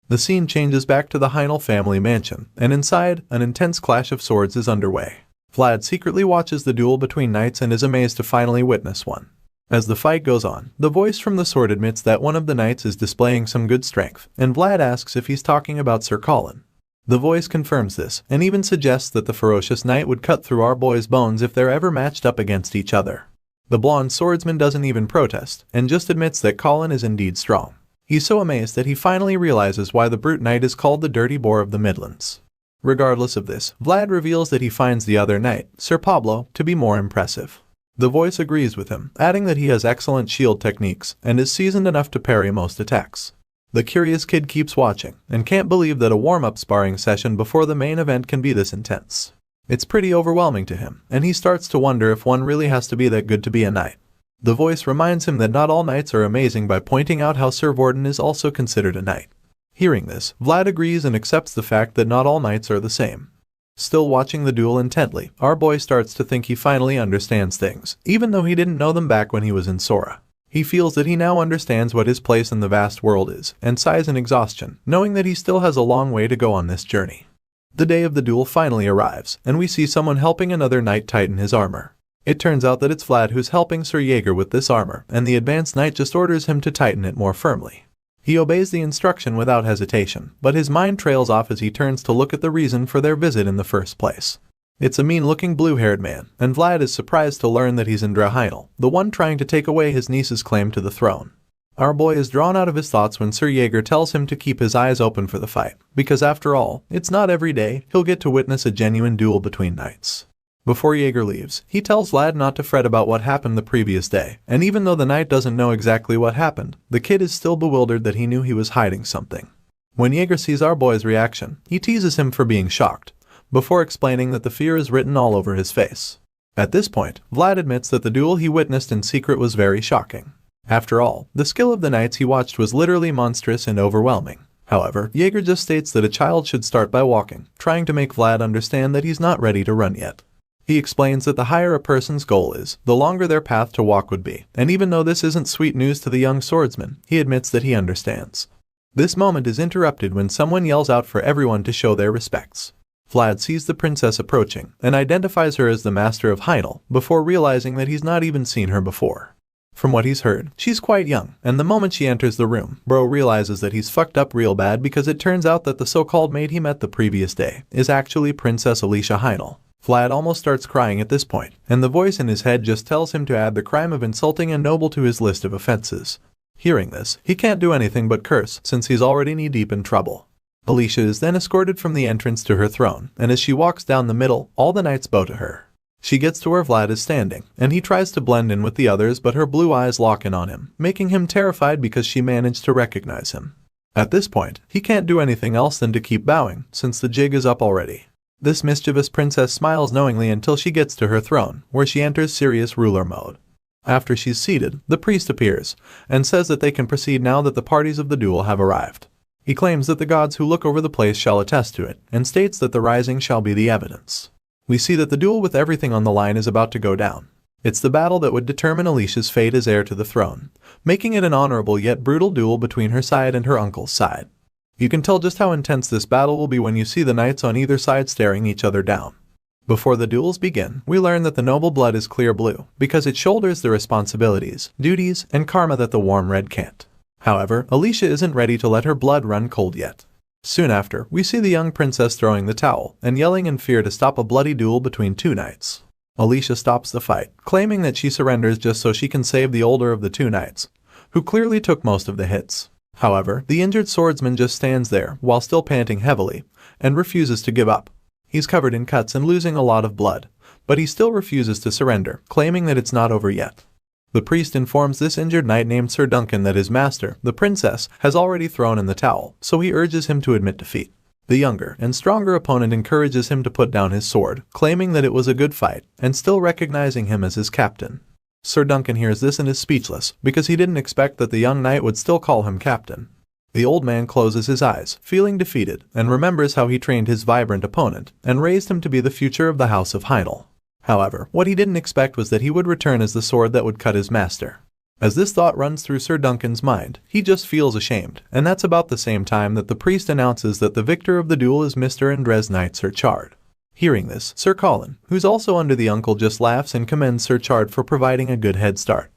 The scene changes back to the Heynel family mansion, and inside, an intense clash of swords is underway. Vlad secretly watches the duel between knights and is amazed to finally witness one. As the fight goes on, the voice from the sword admits that one of the knights is displaying some good strength, and Vlad asks if he's talking about Sir Colin. The voice confirms this, and even suggests that the ferocious knight would cut through our boy's bones if they're ever matched up against each other. The blonde swordsman doesn't even protest, and just admits that Colin is indeed strong. He's so amazed that he finally realizes why the brute knight is called the Dirty Boar of the Midlands. Regardless of this, Vlad reveals that he finds the other knight, Sir Pablo, to be more impressive. The voice agrees with him, adding that he has excellent shield techniques and is seasoned enough to parry most attacks. The curious kid keeps watching, and can't believe that a warm-up sparring session before the main event can be this intense. It's pretty overwhelming to him, and he starts to wonder if one really has to be that good to be a knight. The voice reminds him that not all knights are amazing by pointing out how Sir Vorden is also considered a knight. Hearing this, Vlad agrees and accepts the fact that not all knights are the same. Still watching the duel intently, our boy starts to think he finally understands things, even though he didn't know them back when he was in Sora. He feels that he now understands what his place in the vast world is, and sighs in exhaustion, knowing that he still has a long way to go on this journey. The day of the duel finally arrives, and we see someone helping another knight tighten his armor. It turns out that it's Vlad who's helping Sir Jaeger with this armor, and the advanced knight just orders him to tighten it more firmly. He obeys the instruction without hesitation, but his mind trails off as he turns to look at the reason for their visit in the first place. It's a mean-looking blue-haired man, and Vlad is surprised to learn that he's Indra Heynel, the one trying to take away his niece's claim to the throne. Our boy is drawn out of his thoughts when Sir Jaeger tells him to keep his eyes open for the fight, because after all, it's not every day he'll get to witness a genuine duel between knights. Before Jaeger leaves, he tells Vlad not to fret about what happened the previous day, and even though the knight doesn't know exactly what happened, the kid is still bewildered that he knew he was hiding something. When Jaeger sees our boy's reaction, he teases him for being shocked, before explaining that the fear is written all over his face. At this point, Vlad admits that the duel he witnessed in secret was very shocking. After all, the skill of the knights he watched was literally monstrous and overwhelming. However, Jaeger just states that a child should start by walking, trying to make Vlad understand that he's not ready to run yet. He explains that the higher a person's goal is, the longer their path to walk would be, and even though this isn't sweet news to the young swordsman, he admits that he understands. This moment is interrupted when someone yells out for everyone to show their respects. Vlad sees the princess approaching, and identifies her as the Master of Heynel, before realizing that he's not even seen her before. From what he's heard, she's quite young, and the moment she enters the room, Bro realizes that he's fucked up real bad because it turns out that the so-called maid he met the previous day is actually Princess Alicia Heynel. Vlad almost starts crying at this point, and the voice in his head just tells him to add the crime of insulting a noble to his list of offenses. Hearing this, he can't do anything but curse since he's already knee-deep in trouble. Alicia is then escorted from the entrance to her throne, and as she walks down the middle, all the knights bow to her. She gets to where Vlad is standing, and he tries to blend in with the others, but her blue eyes lock in on him, making him terrified because she managed to recognize him. At this point, he can't do anything else than to keep bowing, since the jig is up already. This mischievous princess smiles knowingly until she gets to her throne, where she enters serious ruler mode. After she's seated, the priest appears, and says that they can proceed now that the parties of the duel have arrived. He claims that the gods who look over the place shall attest to it, and states that the rising shall be the evidence. We see that the duel with everything on the line is about to go down. It's the battle that would determine Alicia's fate as heir to the throne, making it an honorable yet brutal duel between her side and her uncle's side. You can tell just how intense this battle will be when you see the knights on either side staring each other down. Before the duels begin, we learn that the noble blood is clear blue, because it shoulders the responsibilities, duties, and karma that the warm red can't. However, Alicia isn't ready to let her blood run cold yet. Soon after, we see the young princess throwing the towel, and yelling in fear to stop a bloody duel between two knights. Alicia stops the fight, claiming that she surrenders just so she can save the older of the two knights, who clearly took most of the hits. However, the injured swordsman just stands there, while still panting heavily, and refuses to give up. He's covered in cuts and losing a lot of blood, but he still refuses to surrender, claiming that it's not over yet. The priest informs this injured knight named Sir Duncan that his master, the princess, has already thrown in the towel, so he urges him to admit defeat. The younger and stronger opponent encourages him to put down his sword, claiming that it was a good fight, and still recognizing him as his captain. Sir Duncan hears this and is speechless, because he didn't expect that the young knight would still call him captain. The old man closes his eyes, feeling defeated, and remembers how he trained his vibrant opponent, and raised him to be the future of the House of Heynel. However, what he didn't expect was that he would return as the sword that would cut his master. As this thought runs through Sir Duncan's mind, he just feels ashamed, and that's about the same time that the priest announces that the victor of the duel is Mr. Andres Knight Sir Chard. Hearing this, Sir Colin, who's also under the uncle, just laughs and commends Sir Chard for providing a good head start.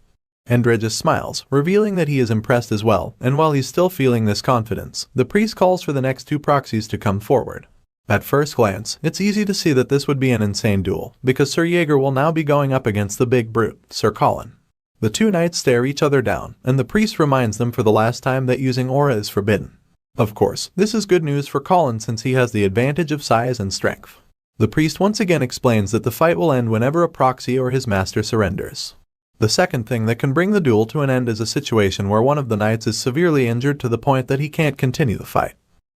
Endre just smiles, revealing that he is impressed as well, and while he's still feeling this confidence, the priest calls for the next two proxies to come forward. At first glance, it's easy to see that this would be an insane duel, because Sir Jaeger will now be going up against the big brute, Sir Colin. The two knights stare each other down, and the priest reminds them for the last time that using aura is forbidden. Of course, this is good news for Colin since he has the advantage of size and strength. The priest once again explains that the fight will end whenever a proxy or his master surrenders. The second thing that can bring the duel to an end is a situation where one of the knights is severely injured to the point that he can't continue the fight.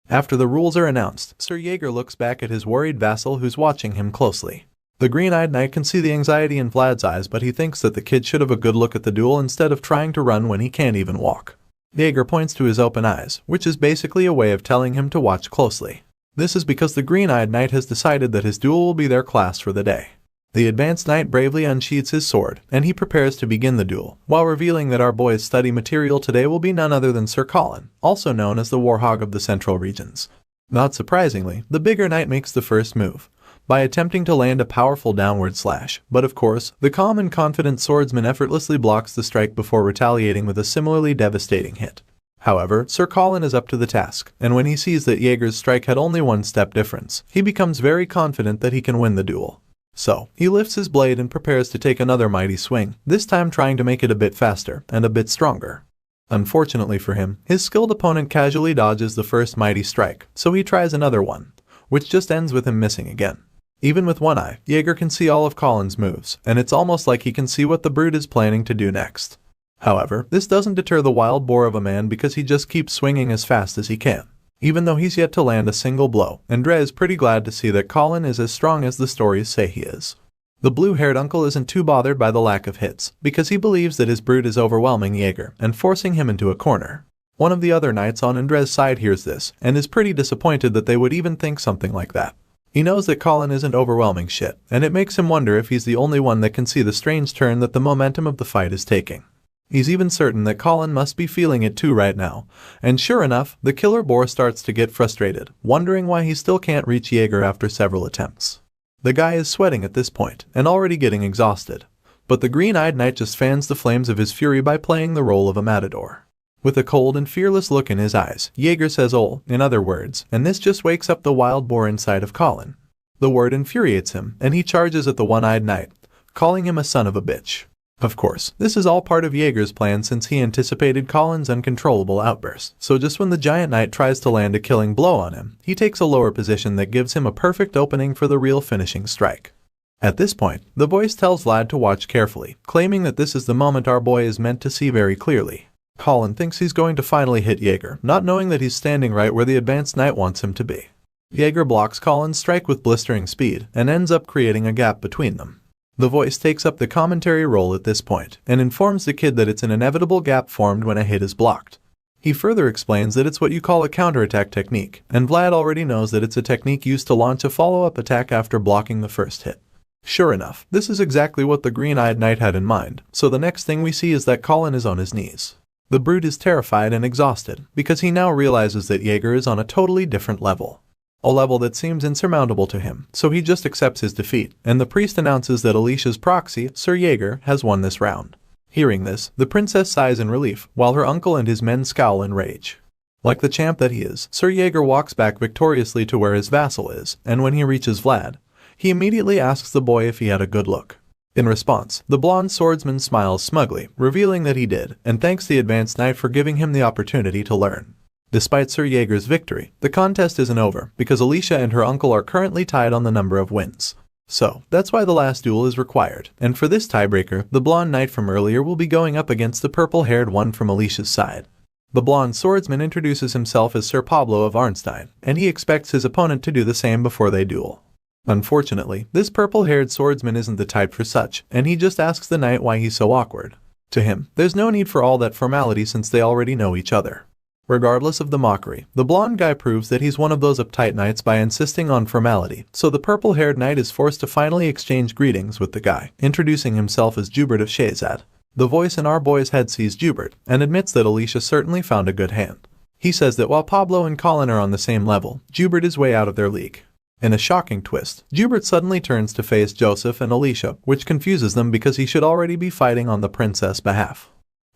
After the rules are announced, Sir Jaeger looks back at his worried vassal who's watching him closely. The green-eyed knight can see the anxiety in Vlad's eyes, but he thinks that the kid should have a good look at the duel instead of trying to run when he can't even walk. Jaeger points to his open eyes, which is basically a way of telling him to watch closely. This is because the green-eyed knight has decided that his duel will be their class for the day. The advanced knight bravely unsheathes his sword, and he prepares to begin the duel, while revealing that our boy's study material today will be none other than Sir Colin, also known as the Warhog of the Central Regions. Not surprisingly, the bigger knight makes the first move, by attempting to land a powerful downward slash, but of course, the calm and confident swordsman effortlessly blocks the strike before retaliating with a similarly devastating hit. However, Sir Colin is up to the task, and when he sees that Jaeger's strike had only one step difference, he becomes very confident that he can win the duel. So, he lifts his blade and prepares to take another mighty swing, this time trying to make it a bit faster and a bit stronger. Unfortunately for him, his skilled opponent casually dodges the first mighty strike, so he tries another one, which just ends with him missing again. Even with one eye, Jaeger can see all of Colin's moves, and it's almost like he can see what the brute is planning to do next. However, this doesn't deter the wild boar of a man because he just keeps swinging as fast as he can. Even though he's yet to land a single blow, Endre is pretty glad to see that Colin is as strong as the stories say he is. The blue-haired uncle isn't too bothered by the lack of hits, because he believes that his brute is overwhelming Jaeger and forcing him into a corner. One of the other knights on Endre's side hears this, and is pretty disappointed that they would even think something like that. He knows that Colin isn't overwhelming shit, and it makes him wonder if he's the only one that can see the strange turn that the momentum of the fight is taking. He's even certain that Colin must be feeling it too right now, and sure enough, the killer boar starts to get frustrated, wondering why he still can't reach Jaeger after several attempts. The guy is sweating at this point, and already getting exhausted, but the green-eyed knight just fans the flames of his fury by playing the role of a matador. With a cold and fearless look in his eyes, Jaeger says "ol" in other words, and this just wakes up the wild boar inside of Colin. The word infuriates him, and he charges at the one-eyed knight, calling him a son of a bitch. Of course, this is all part of Jaeger's plan since he anticipated Colin's uncontrollable outburst, so just when the giant knight tries to land a killing blow on him, he takes a lower position that gives him a perfect opening for the real finishing strike. At this point, the voice tells Vlad to watch carefully, claiming that this is the moment our boy is meant to see very clearly. Colin thinks he's going to finally hit Jaeger, not knowing that he's standing right where the advanced knight wants him to be. Jaeger blocks Colin's strike with blistering speed, and ends up creating a gap between them. The voice takes up the commentary role at this point, and informs the kid that it's an inevitable gap formed when a hit is blocked. He further explains that it's what you call a counterattack technique, and Vlad already knows that it's a technique used to launch a follow-up attack after blocking the first hit. Sure enough, this is exactly what the green-eyed knight had in mind, so the next thing we see is that Colin is on his knees. The brute is terrified and exhausted, because he now realizes that Jaeger is on a totally different level. A level that seems insurmountable to him, so he just accepts his defeat, and the priest announces that Alicia's proxy, Sir Jaeger, has won this round. Hearing this, the princess sighs in relief, while her uncle and his men scowl in rage. Like the champ that he is, Sir Jaeger walks back victoriously to where his vassal is, and when he reaches Vlad, he immediately asks the boy if he had a good look. In response, the blonde swordsman smiles smugly, revealing that he did, and thanks the advanced knight for giving him the opportunity to learn. Despite Sir Jaeger's victory, the contest isn't over, because Alicia and her uncle are currently tied on the number of wins. So, that's why the last duel is required, and for this tiebreaker, the blonde knight from earlier will be going up against the purple-haired one from Alicia's side. The blonde swordsman introduces himself as Sir Pablo of Arnstein, and he expects his opponent to do the same before they duel. Unfortunately, this purple-haired swordsman isn't the type for such, and he just asks the knight why he's so awkward. To him, there's no need for all that formality since they already know each other. Regardless of the mockery, the blonde guy proves that he's one of those uptight knights by insisting on formality, so the purple-haired knight is forced to finally exchange greetings with the guy, introducing himself as Jubert of Shazad. The voice in our boy's head sees Jubert, and admits that Alicia certainly found a good hand. He says that while Pablo and Colin are on the same level, Jubert is way out of their league. In a shocking twist, Jubert suddenly turns to face Joseph and Alicia, which confuses them because he should already be fighting on the princess' behalf.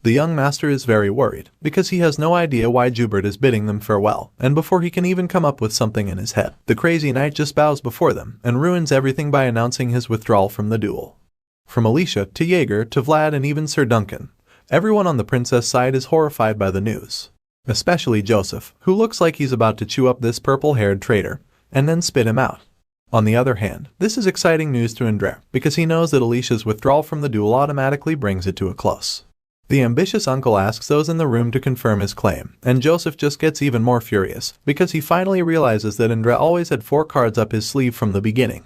The young master is very worried, because he has no idea why Jubert is bidding them farewell, and before he can even come up with something in his head, the crazy knight just bows before them and ruins everything by announcing his withdrawal from the duel. From Alicia to Jaeger to Vlad and even Sir Duncan, everyone on the princess side is horrified by the news. Especially Joseph, who looks like he's about to chew up this purple-haired traitor, and then spit him out. On the other hand, this is exciting news to Andre, because he knows that Alicia's withdrawal from the duel automatically brings it to a close. The ambitious uncle asks those in the room to confirm his claim, and Joseph just gets even more furious, because he finally realizes that Andre always had 4 cards up his sleeve from the beginning,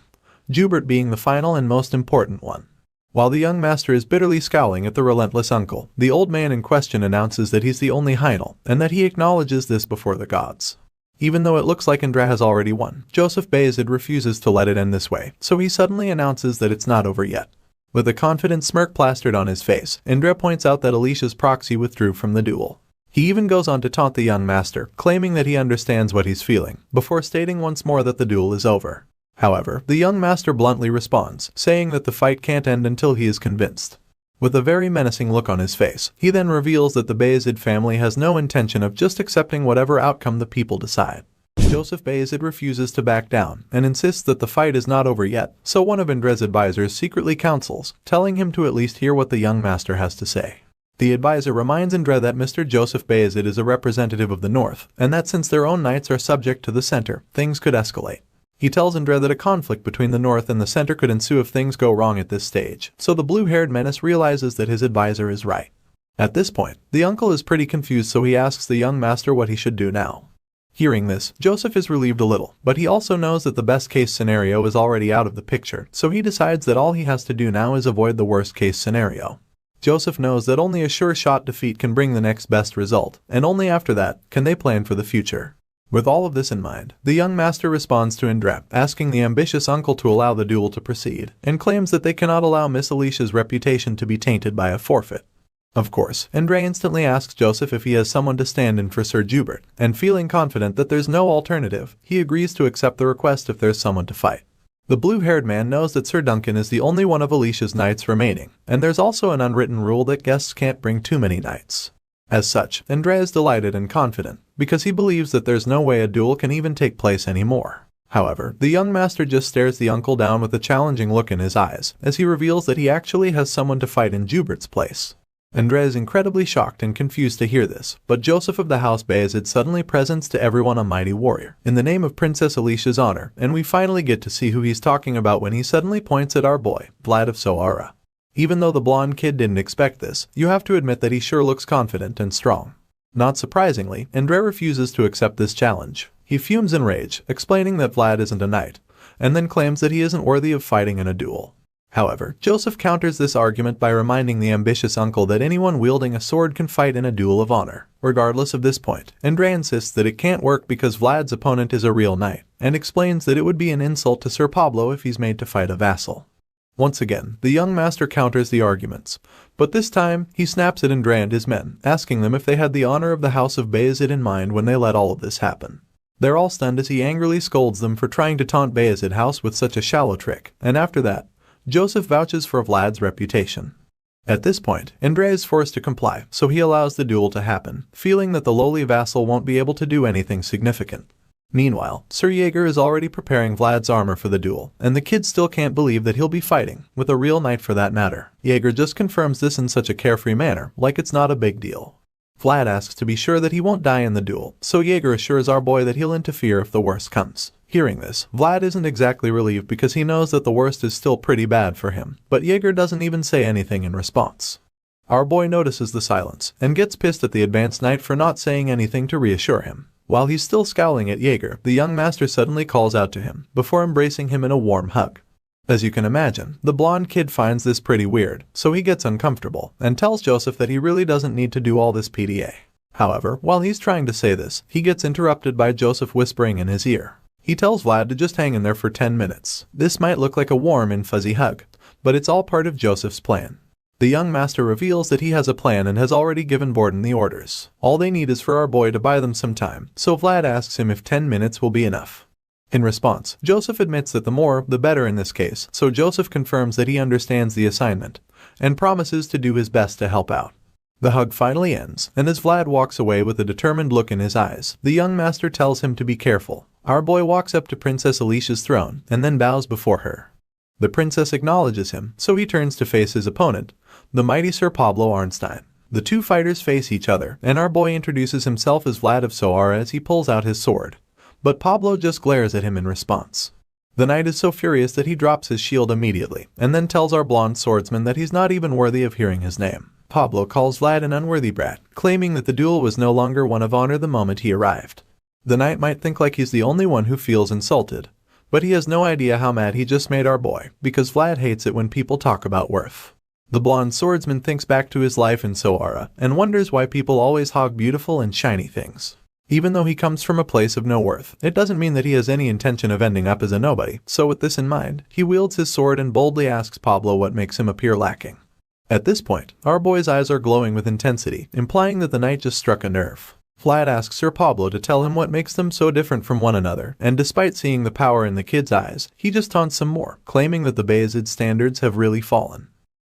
Jubert being the final and most important one. While the young master is bitterly scowling at the relentless uncle, the old man in question announces that he's the only Heidel, and that he acknowledges this before the gods. Even though it looks like Andre has already won, Joseph Bayezid refuses to let it end this way, so he suddenly announces that it's not over yet. With a confident smirk plastered on his face, Andre points out that Alicia's proxy withdrew from the duel. He even goes on to taunt the young master, claiming that he understands what he's feeling, before stating once more that the duel is over. However, the young master bluntly responds, saying that the fight can't end until he is convinced. With a very menacing look on his face, he then reveals that the Bayezid family has no intention of just accepting whatever outcome the people decide. Joseph Bayezid refuses to back down, and insists that the fight is not over yet, so one of Andre's advisors secretly counsels, telling him to at least hear what the young master has to say. The advisor reminds Andre that Mr. Joseph Bayezid is a representative of the North, and that since their own knights are subject to the center, things could escalate. He tells Andre that a conflict between the North and the center could ensue if things go wrong at this stage, so the blue-haired menace realizes that his advisor is right. At this point, the uncle is pretty confused, so he asks the young master what he should do now. Hearing this, Joseph is relieved a little, but he also knows that the best-case scenario is already out of the picture, so he decides that all he has to do now is avoid the worst-case scenario. Joseph knows that only a sure-shot defeat can bring the next best result, and only after that can they plan for the future. With all of this in mind, the young master responds to Andre, asking the ambitious uncle to allow the duel to proceed, and claims that they cannot allow Miss Alicia's reputation to be tainted by a forfeit. Of course, Andre instantly asks Joseph if he has someone to stand in for Sir Jubert, and feeling confident that there's no alternative, he agrees to accept the request if there's someone to fight. The blue-haired man knows that Sir Duncan is the only one of Alicia's knights remaining, and there's also an unwritten rule that guests can't bring too many knights. As such, Andre is delighted and confident, because he believes that there's no way a duel can even take place anymore. However, the young master just stares the uncle down with a challenging look in his eyes, as he reveals that he actually has someone to fight in Jubert's place. Andre is incredibly shocked and confused to hear this, but Joseph of the House Bayezid suddenly presents to everyone a mighty warrior, in the name of Princess Alicia's honor, and we finally get to see who he's talking about when he suddenly points at our boy, Vlad of Sara. Even though the blonde kid didn't expect this, you have to admit that he sure looks confident and strong. Not surprisingly, Andre refuses to accept this challenge. He fumes in rage, explaining that Vlad isn't a knight, and then claims that he isn't worthy of fighting in a duel. However, Joseph counters this argument by reminding the ambitious uncle that anyone wielding a sword can fight in a duel of honor. Regardless of this point, Andre insists that it can't work because Vlad's opponent is a real knight, and explains that it would be an insult to Sir Pablo if he's made to fight a vassal. Once again, the young master counters the arguments, but this time he snaps at Andre and his men, asking them if they had the honor of the House of Bayezid in mind when they let all of this happen. They're all stunned as he angrily scolds them for trying to taunt Bayezid House with such a shallow trick, and after that, Joseph vouches for Vlad's reputation. At this point, Andre is forced to comply, so he allows the duel to happen, feeling that the lowly vassal won't be able to do anything significant. Meanwhile, Sir Jaeger is already preparing Vlad's armor for the duel, and the kids still can't believe that he'll be fighting, with a real knight for that matter. Jaeger just confirms this in such a carefree manner, like it's not a big deal. Vlad asks to be sure that he won't die in the duel, so Jaeger assures our boy that he'll interfere if the worst comes. Hearing this, Vlad isn't exactly relieved because he knows that the worst is still pretty bad for him, but Jaeger doesn't even say anything in response. Our boy notices the silence, and gets pissed at the advanced knight for not saying anything to reassure him. While he's still scowling at Jaeger, the young master suddenly calls out to him, before embracing him in a warm hug. As you can imagine, the blonde kid finds this pretty weird, so he gets uncomfortable, and tells Joseph that he really doesn't need to do all this PDA. However, while he's trying to say this, he gets interrupted by Joseph whispering in his ear. He tells Vlad to just hang in there for 10 minutes. This might look like a warm and fuzzy hug, but it's all part of Joseph's plan. The young master reveals that he has a plan and has already given Borden the orders. All they need is for our boy to buy them some time, so Vlad asks him if 10 minutes will be enough. In response, Joseph admits that the more, the better in this case, so Joseph confirms that he understands the assignment, and promises to do his best to help out. The hug finally ends, and as Vlad walks away with a determined look in his eyes, the young master tells him to be careful. Our boy walks up to Princess Alicia's throne and then bows before her. The princess acknowledges him, so he turns to face his opponent, the mighty Sir Pablo Arnstein. The two fighters face each other, and our boy introduces himself as Vlad of Sora as he pulls out his sword. But Pablo just glares at him in response. The knight is so furious that he drops his shield immediately, and then tells our blonde swordsman that he's not even worthy of hearing his name. Pablo calls Vlad an unworthy brat, claiming that the duel was no longer one of honor the moment he arrived. The knight might think like he's the only one who feels insulted, but he has no idea how mad he just made our boy, because Vlad hates it when people talk about worth. The blonde swordsman thinks back to his life in Sora and wonders why people always hog beautiful and shiny things. Even though he comes from a place of no worth, it doesn't mean that he has any intention of ending up as a nobody, so with this in mind, he wields his sword and boldly asks Pablo what makes him appear lacking. At this point, our boy's eyes are glowing with intensity, implying that the knight just struck a nerve. Vlad asks Sir Pablo to tell him what makes them so different from one another, and despite seeing the power in the kid's eyes, he just taunts some more, claiming that the Bayezid standards have really fallen.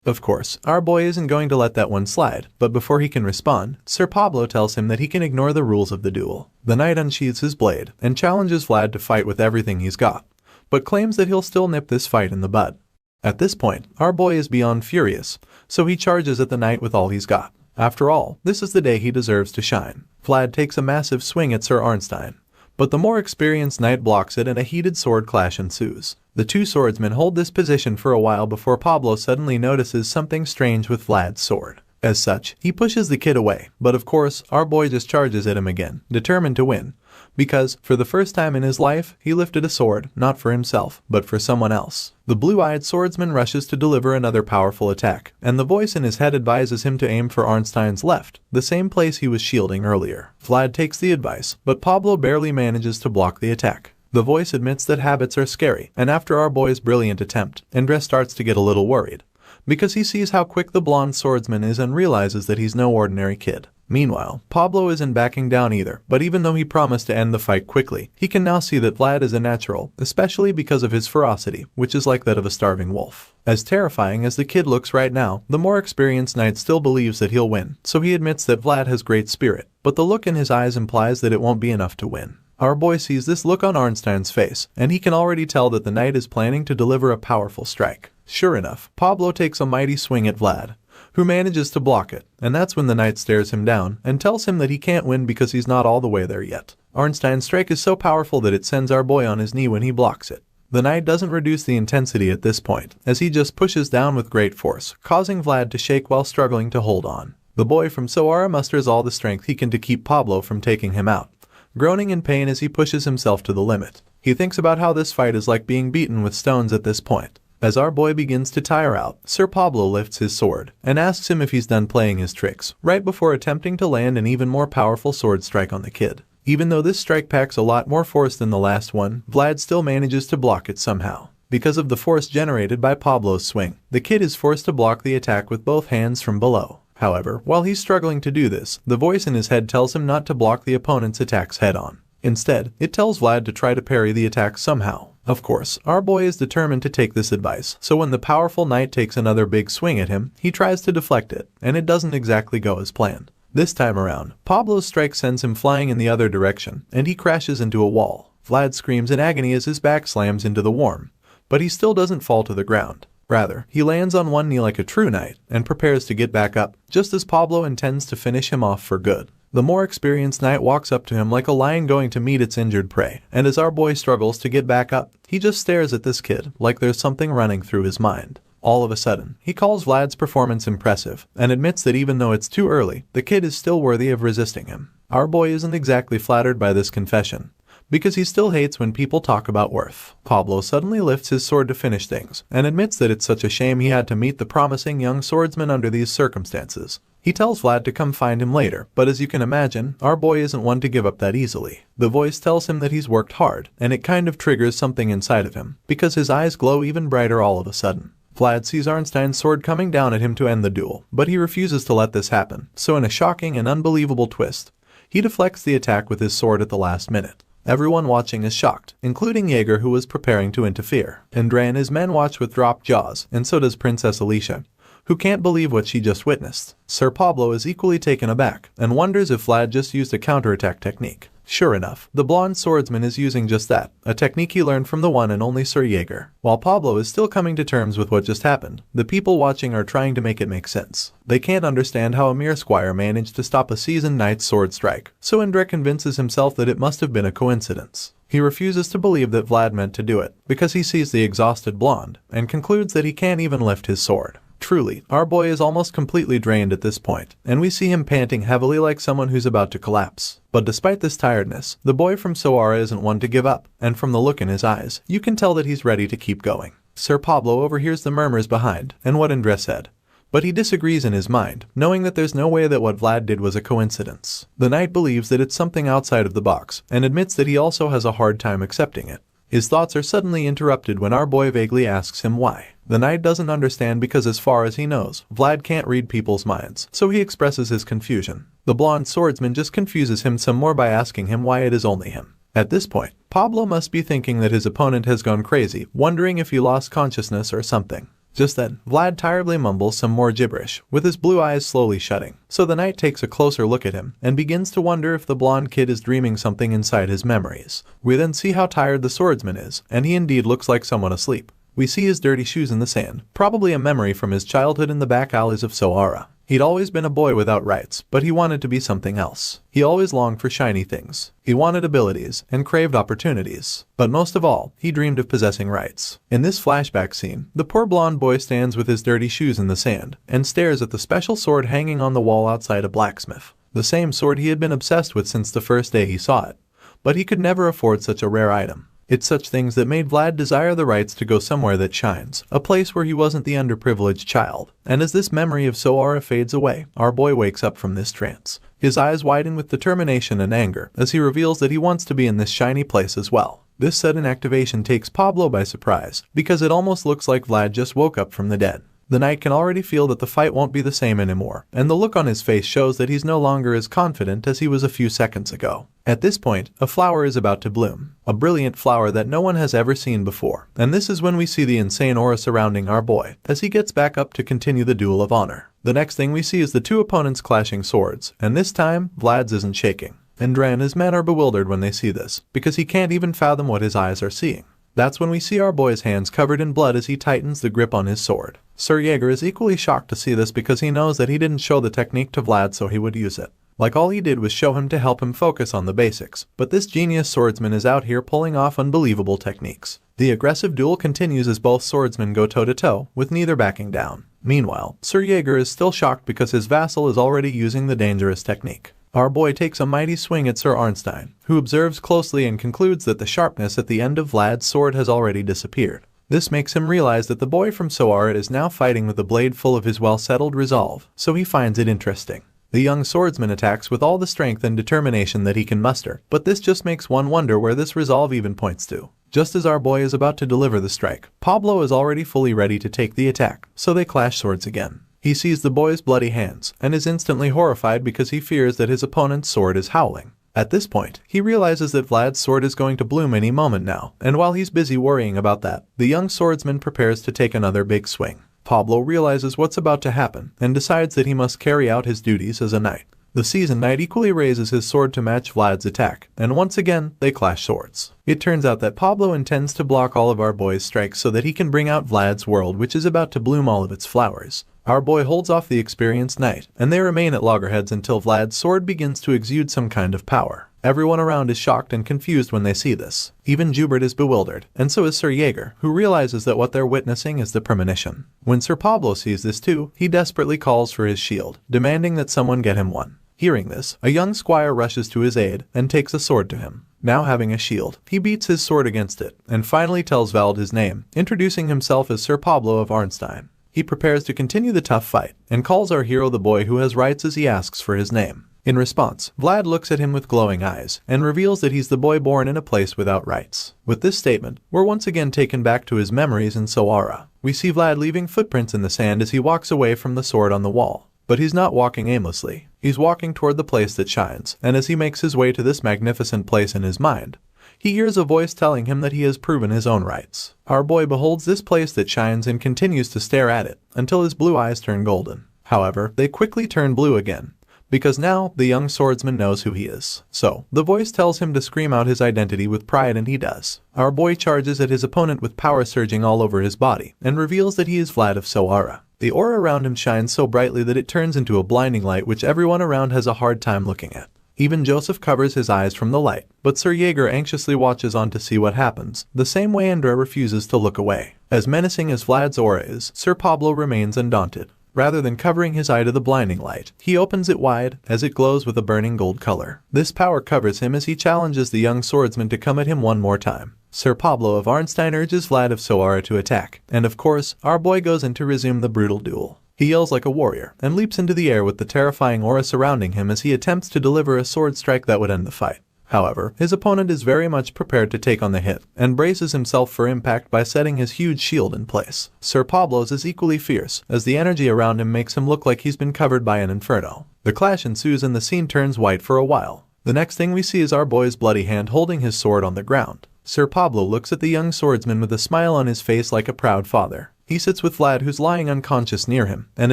Of course, our boy isn't going to let that one slide, but before he can respond, Sir Pablo tells him that he can ignore the rules of the duel. The knight unsheathes his blade and challenges Vlad to fight with everything he's got, but claims that he'll still nip this fight in the bud. At this point, our boy is beyond furious, so he charges at the knight with all he's got. After all, this is the day he deserves to shine. Vlad takes a massive swing at Sir Arnstein, but the more experienced knight blocks it and a heated sword clash ensues. The two swordsmen hold this position for a while before Pablo suddenly notices something strange with Vlad's sword. As such, he pushes the kid away, but of course, our boy just charges at him again, determined to win, because, for the first time in his life, he lifted a sword, not for himself, but for someone else. The blue-eyed swordsman rushes to deliver another powerful attack, and the voice in his head advises him to aim for Arnstein's left, the same place he was shielding earlier. Vlad takes the advice, but Pablo barely manages to block the attack. The voice admits that habits are scary, and after our boy's brilliant attempt, Andres starts to get a little worried, because he sees how quick the blonde swordsman is and realizes that he's no ordinary kid. Meanwhile, Pablo isn't backing down either, but even though he promised to end the fight quickly, he can now see that Vlad is a natural, especially because of his ferocity, which is like that of a starving wolf. As terrifying as the kid looks right now, the more experienced knight still believes that he'll win, so he admits that Vlad has great spirit, but the look in his eyes implies that it won't be enough to win. Our boy sees this look on Arnstein's face, and he can already tell that the knight is planning to deliver a powerful strike. Sure enough, Pablo takes a mighty swing at Vlad, who manages to block it, and that's when the knight stares him down and tells him that he can't win because he's not all the way there yet. Arnstein's strike is so powerful that it sends our boy on his knee when he blocks it. The knight doesn't reduce the intensity at this point, as he just pushes down with great force, causing Vlad to shake while struggling to hold on. The boy from Sora musters all the strength he can to keep Pablo from taking him out, groaning in pain as he pushes himself to the limit. He thinks about how this fight is like being beaten with stones at this point. As our boy begins to tire out, Sir Pablo lifts his sword and asks him if he's done playing his tricks, right before attempting to land an even more powerful sword strike on the kid. Even though this strike packs a lot more force than the last one, Vlad still manages to block it somehow. Because of the force generated by Pablo's swing, the kid is forced to block the attack with both hands from below. However, while he's struggling to do this, the voice in his head tells him not to block the opponent's attacks head-on. Instead, it tells Vlad to try to parry the attack somehow. Of course, our boy is determined to take this advice, so when the powerful knight takes another big swing at him, he tries to deflect it, and it doesn't exactly go as planned. This time around, Pablo's strike sends him flying in the other direction, and he crashes into a wall. Vlad screams in agony as his back slams into the worm, but he still doesn't fall to the ground. Rather, he lands on one knee like a true knight and prepares to get back up, just as Pablo intends to finish him off for good. The more experienced knight walks up to him like a lion going to meet its injured prey, and as our boy struggles to get back up, he just stares at this kid like there's something running through his mind. All of a sudden, he calls Vlad's performance impressive and admits that even though it's too early, the kid is still worthy of resisting him. Our boy isn't exactly flattered by this confession, because he still hates when people talk about worth. Pablo suddenly lifts his sword to finish things, and admits that it's such a shame he had to meet the promising young swordsman under these circumstances. He tells Vlad to come find him later, but as you can imagine, our boy isn't one to give up that easily. The voice tells him that he's worked hard, and it kind of triggers something inside of him, because his eyes glow even brighter all of a sudden. Vlad sees Arnstein's sword coming down at him to end the duel, but he refuses to let this happen, so in a shocking and unbelievable twist, he deflects the attack with his sword at the last minute. Everyone watching is shocked, including Jaeger, who was preparing to interfere. Andre and his men watch with dropped jaws, and so does Princess Alicia, who can't believe what she just witnessed. Sir Pablo is equally taken aback and wonders if Vlad just used a counterattack technique. Sure enough, the blonde swordsman is using just that, a technique he learned from the one and only Sir Jaeger. While Pablo is still coming to terms with what just happened, the people watching are trying to make it make sense. They can't understand how a mere squire managed to stop a seasoned knight's sword strike, so Indra convinces himself that it must have been a coincidence. He refuses to believe that Vlad meant to do it, because he sees the exhausted blonde, and concludes that he can't even lift his sword. Truly, our boy is almost completely drained at this point, and we see him panting heavily like someone who's about to collapse. But despite this tiredness, the boy from Sara isn't one to give up, and from the look in his eyes, you can tell that he's ready to keep going. Sir Pablo overhears the murmurs behind, and what Indra said. But he disagrees in his mind, knowing that there's no way that what Vlad did was a coincidence. The knight believes that it's something outside of the box, and admits that he also has a hard time accepting it. His thoughts are suddenly interrupted when our boy vaguely asks him why. The knight doesn't understand because as far as he knows, Vlad can't read people's minds, so he expresses his confusion. The blonde swordsman just confuses him some more by asking him why it is only him. At this point, Pablo must be thinking that his opponent has gone crazy, wondering if he lost consciousness or something. Just then, Vlad tiredly mumbles some more gibberish, with his blue eyes slowly shutting. So the knight takes a closer look at him, and begins to wonder if the blonde kid is dreaming something inside his memories. We then see how tired the swordsman is, and he indeed looks like someone asleep. We see his dirty shoes in the sand, probably a memory from his childhood in the back alleys of Sara. He'd always been a boy without rights, but he wanted to be something else. He always longed for shiny things. He wanted abilities and craved opportunities. But most of all, he dreamed of possessing rights. In this flashback scene, the poor blonde boy stands with his dirty shoes in the sand and stares at the special sword hanging on the wall outside a blacksmith. The same sword he had been obsessed with since the first day he saw it. But he could never afford such a rare item. It's such things that made Vlad desire the rights to go somewhere that shines, a place where he wasn't the underprivileged child. And as this memory of Sara fades away, our boy wakes up from this trance. His eyes widen with determination and anger as he reveals that he wants to be in this shiny place as well. This sudden activation takes Pablo by surprise, because it almost looks like Vlad just woke up from the dead. The knight can already feel that the fight won't be the same anymore, and the look on his face shows that he's no longer as confident as he was a few seconds ago. At this point, a flower is about to bloom, a brilliant flower that no one has ever seen before, and this is when we see the insane aura surrounding our boy, as he gets back up to continue the duel of honor. The next thing we see is the two opponents clashing swords, and this time, Vlad's isn't shaking. Indra and his men are bewildered when they see this, because he can't even fathom what his eyes are seeing. That's when we see our boy's hands covered in blood as he tightens the grip on his sword. Sir Jaeger is equally shocked to see this because he knows that he didn't show the technique to Vlad so he would use it. Like all he did was show him to help him focus on the basics, but this genius swordsman is out here pulling off unbelievable techniques. The aggressive duel continues as both swordsmen go toe-to-toe, with neither backing down. Meanwhile, Sir Jaeger is still shocked because his vassal is already using the dangerous technique. Our boy takes a mighty swing at Sir Arnstein, who observes closely and concludes that the sharpness at the end of Vlad's sword has already disappeared. This makes him realize that the boy from Sara is now fighting with a blade full of his well-settled resolve, so he finds it interesting. The young swordsman attacks with all the strength and determination that he can muster, but this just makes one wonder where this resolve even points to. Just as our boy is about to deliver the strike, Pablo is already fully ready to take the attack, so they clash swords again. He sees the boy's bloody hands, and is instantly horrified because he fears that his opponent's sword is howling. At this point, he realizes that Vlad's sword is going to bloom any moment now, and while he's busy worrying about that, the young swordsman prepares to take another big swing. Pablo realizes what's about to happen, and decides that he must carry out his duties as a knight. The seasoned knight equally raises his sword to match Vlad's attack, and once again, they clash swords. It turns out that Pablo intends to block all of our boy's strikes so that he can bring out Vlad's world, which is about to bloom all of its flowers. Our boy holds off the experienced knight, and they remain at loggerheads until Vlad's sword begins to exude some kind of power. Everyone around is shocked and confused when they see this. Even Jubert is bewildered, and so is Sir Jaeger, who realizes that what they're witnessing is the premonition. When Sir Pablo sees this too, he desperately calls for his shield, demanding that someone get him one. Hearing this, a young squire rushes to his aid and takes a sword to him. Now having a shield, he beats his sword against it, and finally tells Vald his name, introducing himself as Sir Pablo of Arnstein. He prepares to continue the tough fight, and calls our hero the boy who has rights as he asks for his name. In response, Vlad looks at him with glowing eyes, and reveals that he's the boy born in a place without rights. With this statement, we're once again taken back to his memories in Sara. We see Vlad leaving footprints in the sand as he walks away from the sword on the wall. But he's not walking aimlessly. He's walking toward the place that shines, and as he makes his way to this magnificent place in his mind, he hears a voice telling him that he has proven his own rights. Our boy beholds this place that shines and continues to stare at it until his blue eyes turn golden. However, they quickly turn blue again, because now the young swordsman knows who he is. So, the voice tells him to scream out his identity with pride, and he does. Our boy charges at his opponent with power surging all over his body and reveals that he is Vlad of Sara. The aura around him shines so brightly that it turns into a blinding light which everyone around has a hard time looking at. Even Joseph covers his eyes from the light, but Sir Jaeger anxiously watches on to see what happens, the same way Andra refuses to look away. As menacing as Vlad's aura is, Sir Pablo remains undaunted. Rather than covering his eye to the blinding light, he opens it wide, as it glows with a burning gold color. This power covers him as he challenges the young swordsman to come at him one more time. Sir Pablo of Arnstein urges Vlad of Sara to attack, and of course, our boy goes in to resume the brutal duel. He yells like a warrior, and leaps into the air with the terrifying aura surrounding him as he attempts to deliver a sword strike that would end the fight. However, his opponent is very much prepared to take on the hit, and braces himself for impact by setting his huge shield in place. Sir Pablo's is equally fierce, as the energy around him makes him look like he's been covered by an inferno. The clash ensues and the scene turns white for a while. The next thing we see is our boy's bloody hand holding his sword on the ground. Sir Pablo looks at the young swordsman with a smile on his face like a proud father. He sits with Vlad, who's lying unconscious near him, and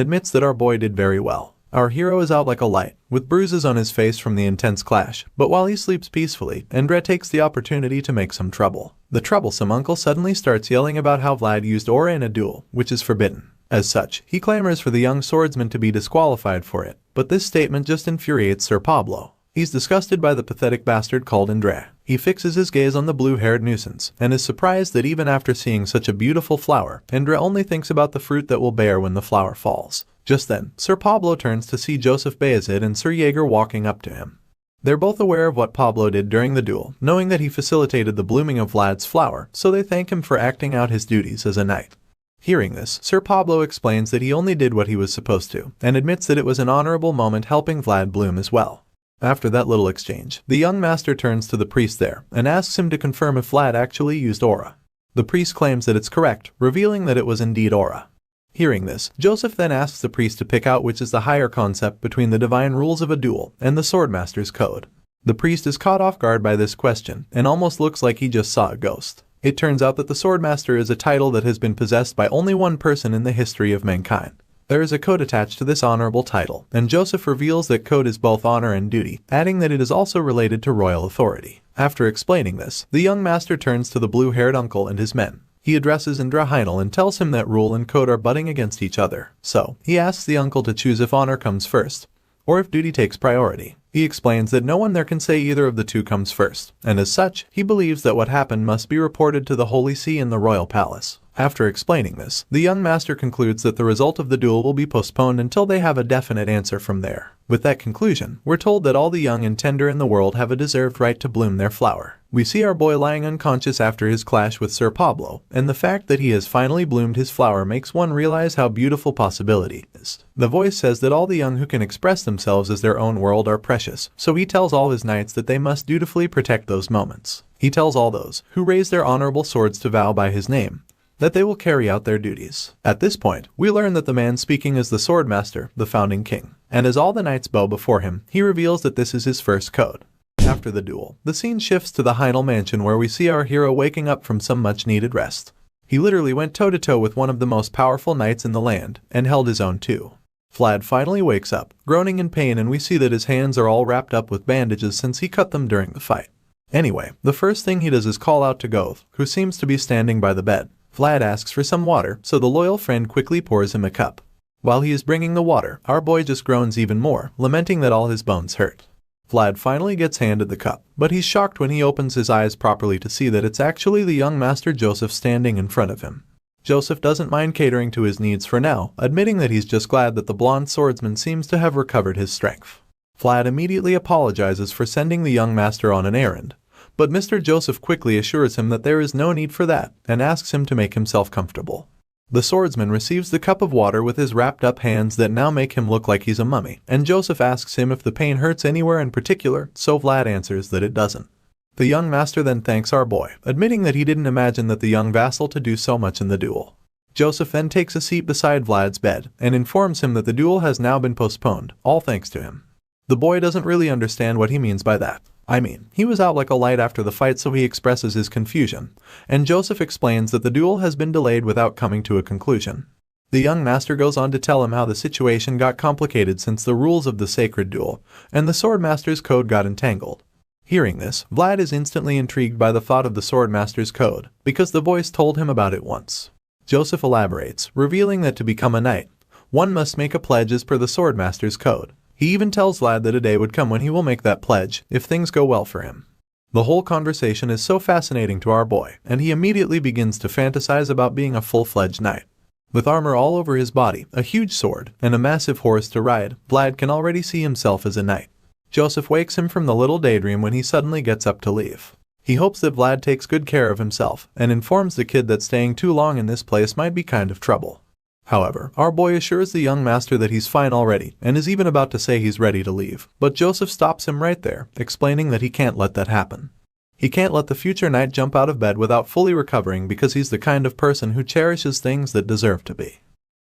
admits that our boy did very well. Our hero is out like a light, with bruises on his face from the intense clash, but while he sleeps peacefully, Andre takes the opportunity to make some trouble. The troublesome uncle suddenly starts yelling about how Vlad used aura in a duel, which is forbidden. As such, he clamors for the young swordsman to be disqualified for it, but this statement just infuriates Sir Pablo. He's disgusted by the pathetic bastard called Andre. He fixes his gaze on the blue-haired nuisance, and is surprised that even after seeing such a beautiful flower, Andre only thinks about the fruit that will bear when the flower falls. Just then, Sir Pablo turns to see Joseph Bayezid and Sir Jaeger walking up to him. They're both aware of what Pablo did during the duel, knowing that he facilitated the blooming of Vlad's flower, so they thank him for acting out his duties as a knight. Hearing this, Sir Pablo explains that he only did what he was supposed to, and admits that it was an honorable moment helping Vlad bloom as well. After that little exchange, the young master turns to the priest there, and asks him to confirm if Vlad actually used aura. The priest claims that it's correct, revealing that it was indeed aura. Hearing this, Joseph then asks the priest to pick out which is the higher concept between the divine rules of a duel and the Swordmaster's code. The priest is caught off guard by this question, and almost looks like he just saw a ghost. It turns out that the Swordmaster is a title that has been possessed by only one person in the history of mankind. There is a code attached to this honorable title, and Joseph reveals that code is both honor and duty, adding that it is also related to royal authority. After explaining this, the young master turns to the blue-haired uncle and his men. He addresses Indra Heinel and tells him that rule and code are butting against each other. So, he asks the uncle to choose if honor comes first, or if duty takes priority. He explains that no one there can say either of the two comes first, and as such, he believes that what happened must be reported to the Holy See in the royal palace. After explaining this, the young master concludes that the result of the duel will be postponed until they have a definite answer from there. With that conclusion, we're told that all the young and tender in the world have a deserved right to bloom their flower. We see our boy lying unconscious after his clash with Sir Pablo, and the fact that he has finally bloomed his flower makes one realize how beautiful possibility is. The voice says that all the young who can express themselves as their own world are precious, so he tells all his knights that they must dutifully protect those moments. He tells all those who raise their honorable swords to vow by his name that they will carry out their duties. At this point, we learn that the man speaking is the Swordmaster, the founding king, and as all the knights bow before him, he reveals that this is his first code. After the duel, the scene shifts to the Heinel mansion where we see our hero waking up from some much-needed rest. He literally went toe-to-toe with one of the most powerful knights in the land, and held his own too. Vlad finally wakes up, groaning in pain, and we see that his hands are all wrapped up with bandages since he cut them during the fight. Anyway, the first thing he does is call out to Goth, who seems to be standing by the bed. Vlad asks for some water, so the loyal friend quickly pours him a cup. While he is bringing the water, our boy just groans even more, lamenting that all his bones hurt. Vlad finally gets handed the cup, but he's shocked when he opens his eyes properly to see that it's actually the young master Joseph standing in front of him. Joseph doesn't mind catering to his needs for now, admitting that he's just glad that the blonde swordsman seems to have recovered his strength. Vlad immediately apologizes for sending the young master on an errand, but Mr. Joseph quickly assures him that there is no need for that, and asks him to make himself comfortable. The swordsman receives the cup of water with his wrapped-up hands that now make him look like he's a mummy, and Joseph asks him if the pain hurts anywhere in particular, so Vlad answers that it doesn't. The young master then thanks our boy, admitting that he didn't imagine that the young vassal to do so much in the duel. Joseph then takes a seat beside Vlad's bed, and informs him that the duel has now been postponed, all thanks to him. The boy doesn't really understand what he means by that. I mean, he was out like a light after the fight, so he expresses his confusion, and Joseph explains that the duel has been delayed without coming to a conclusion. The young master goes on to tell him how the situation got complicated since the rules of the sacred duel and the Swordmaster's code got entangled. Hearing this, Vlad is instantly intrigued by the thought of the Swordmaster's code, because the voice told him about it once. Joseph elaborates, revealing that to become a knight, one must make a pledge as per the Swordmaster's code. He even tells Vlad that a day would come when he will make that pledge, if things go well for him. The whole conversation is so fascinating to our boy, and he immediately begins to fantasize about being a full-fledged knight. With armor all over his body, a huge sword, and a massive horse to ride, Vlad can already see himself as a knight. Joseph wakes him from the little daydream when he suddenly gets up to leave. He hopes that Vlad takes good care of himself, and informs the kid that staying too long in this place might be kind of trouble. However, our boy assures the young master that he's fine already, and is even about to say he's ready to leave, but Joseph stops him right there, explaining that he can't let that happen. He can't let the future knight jump out of bed without fully recovering because he's the kind of person who cherishes things that deserve to be.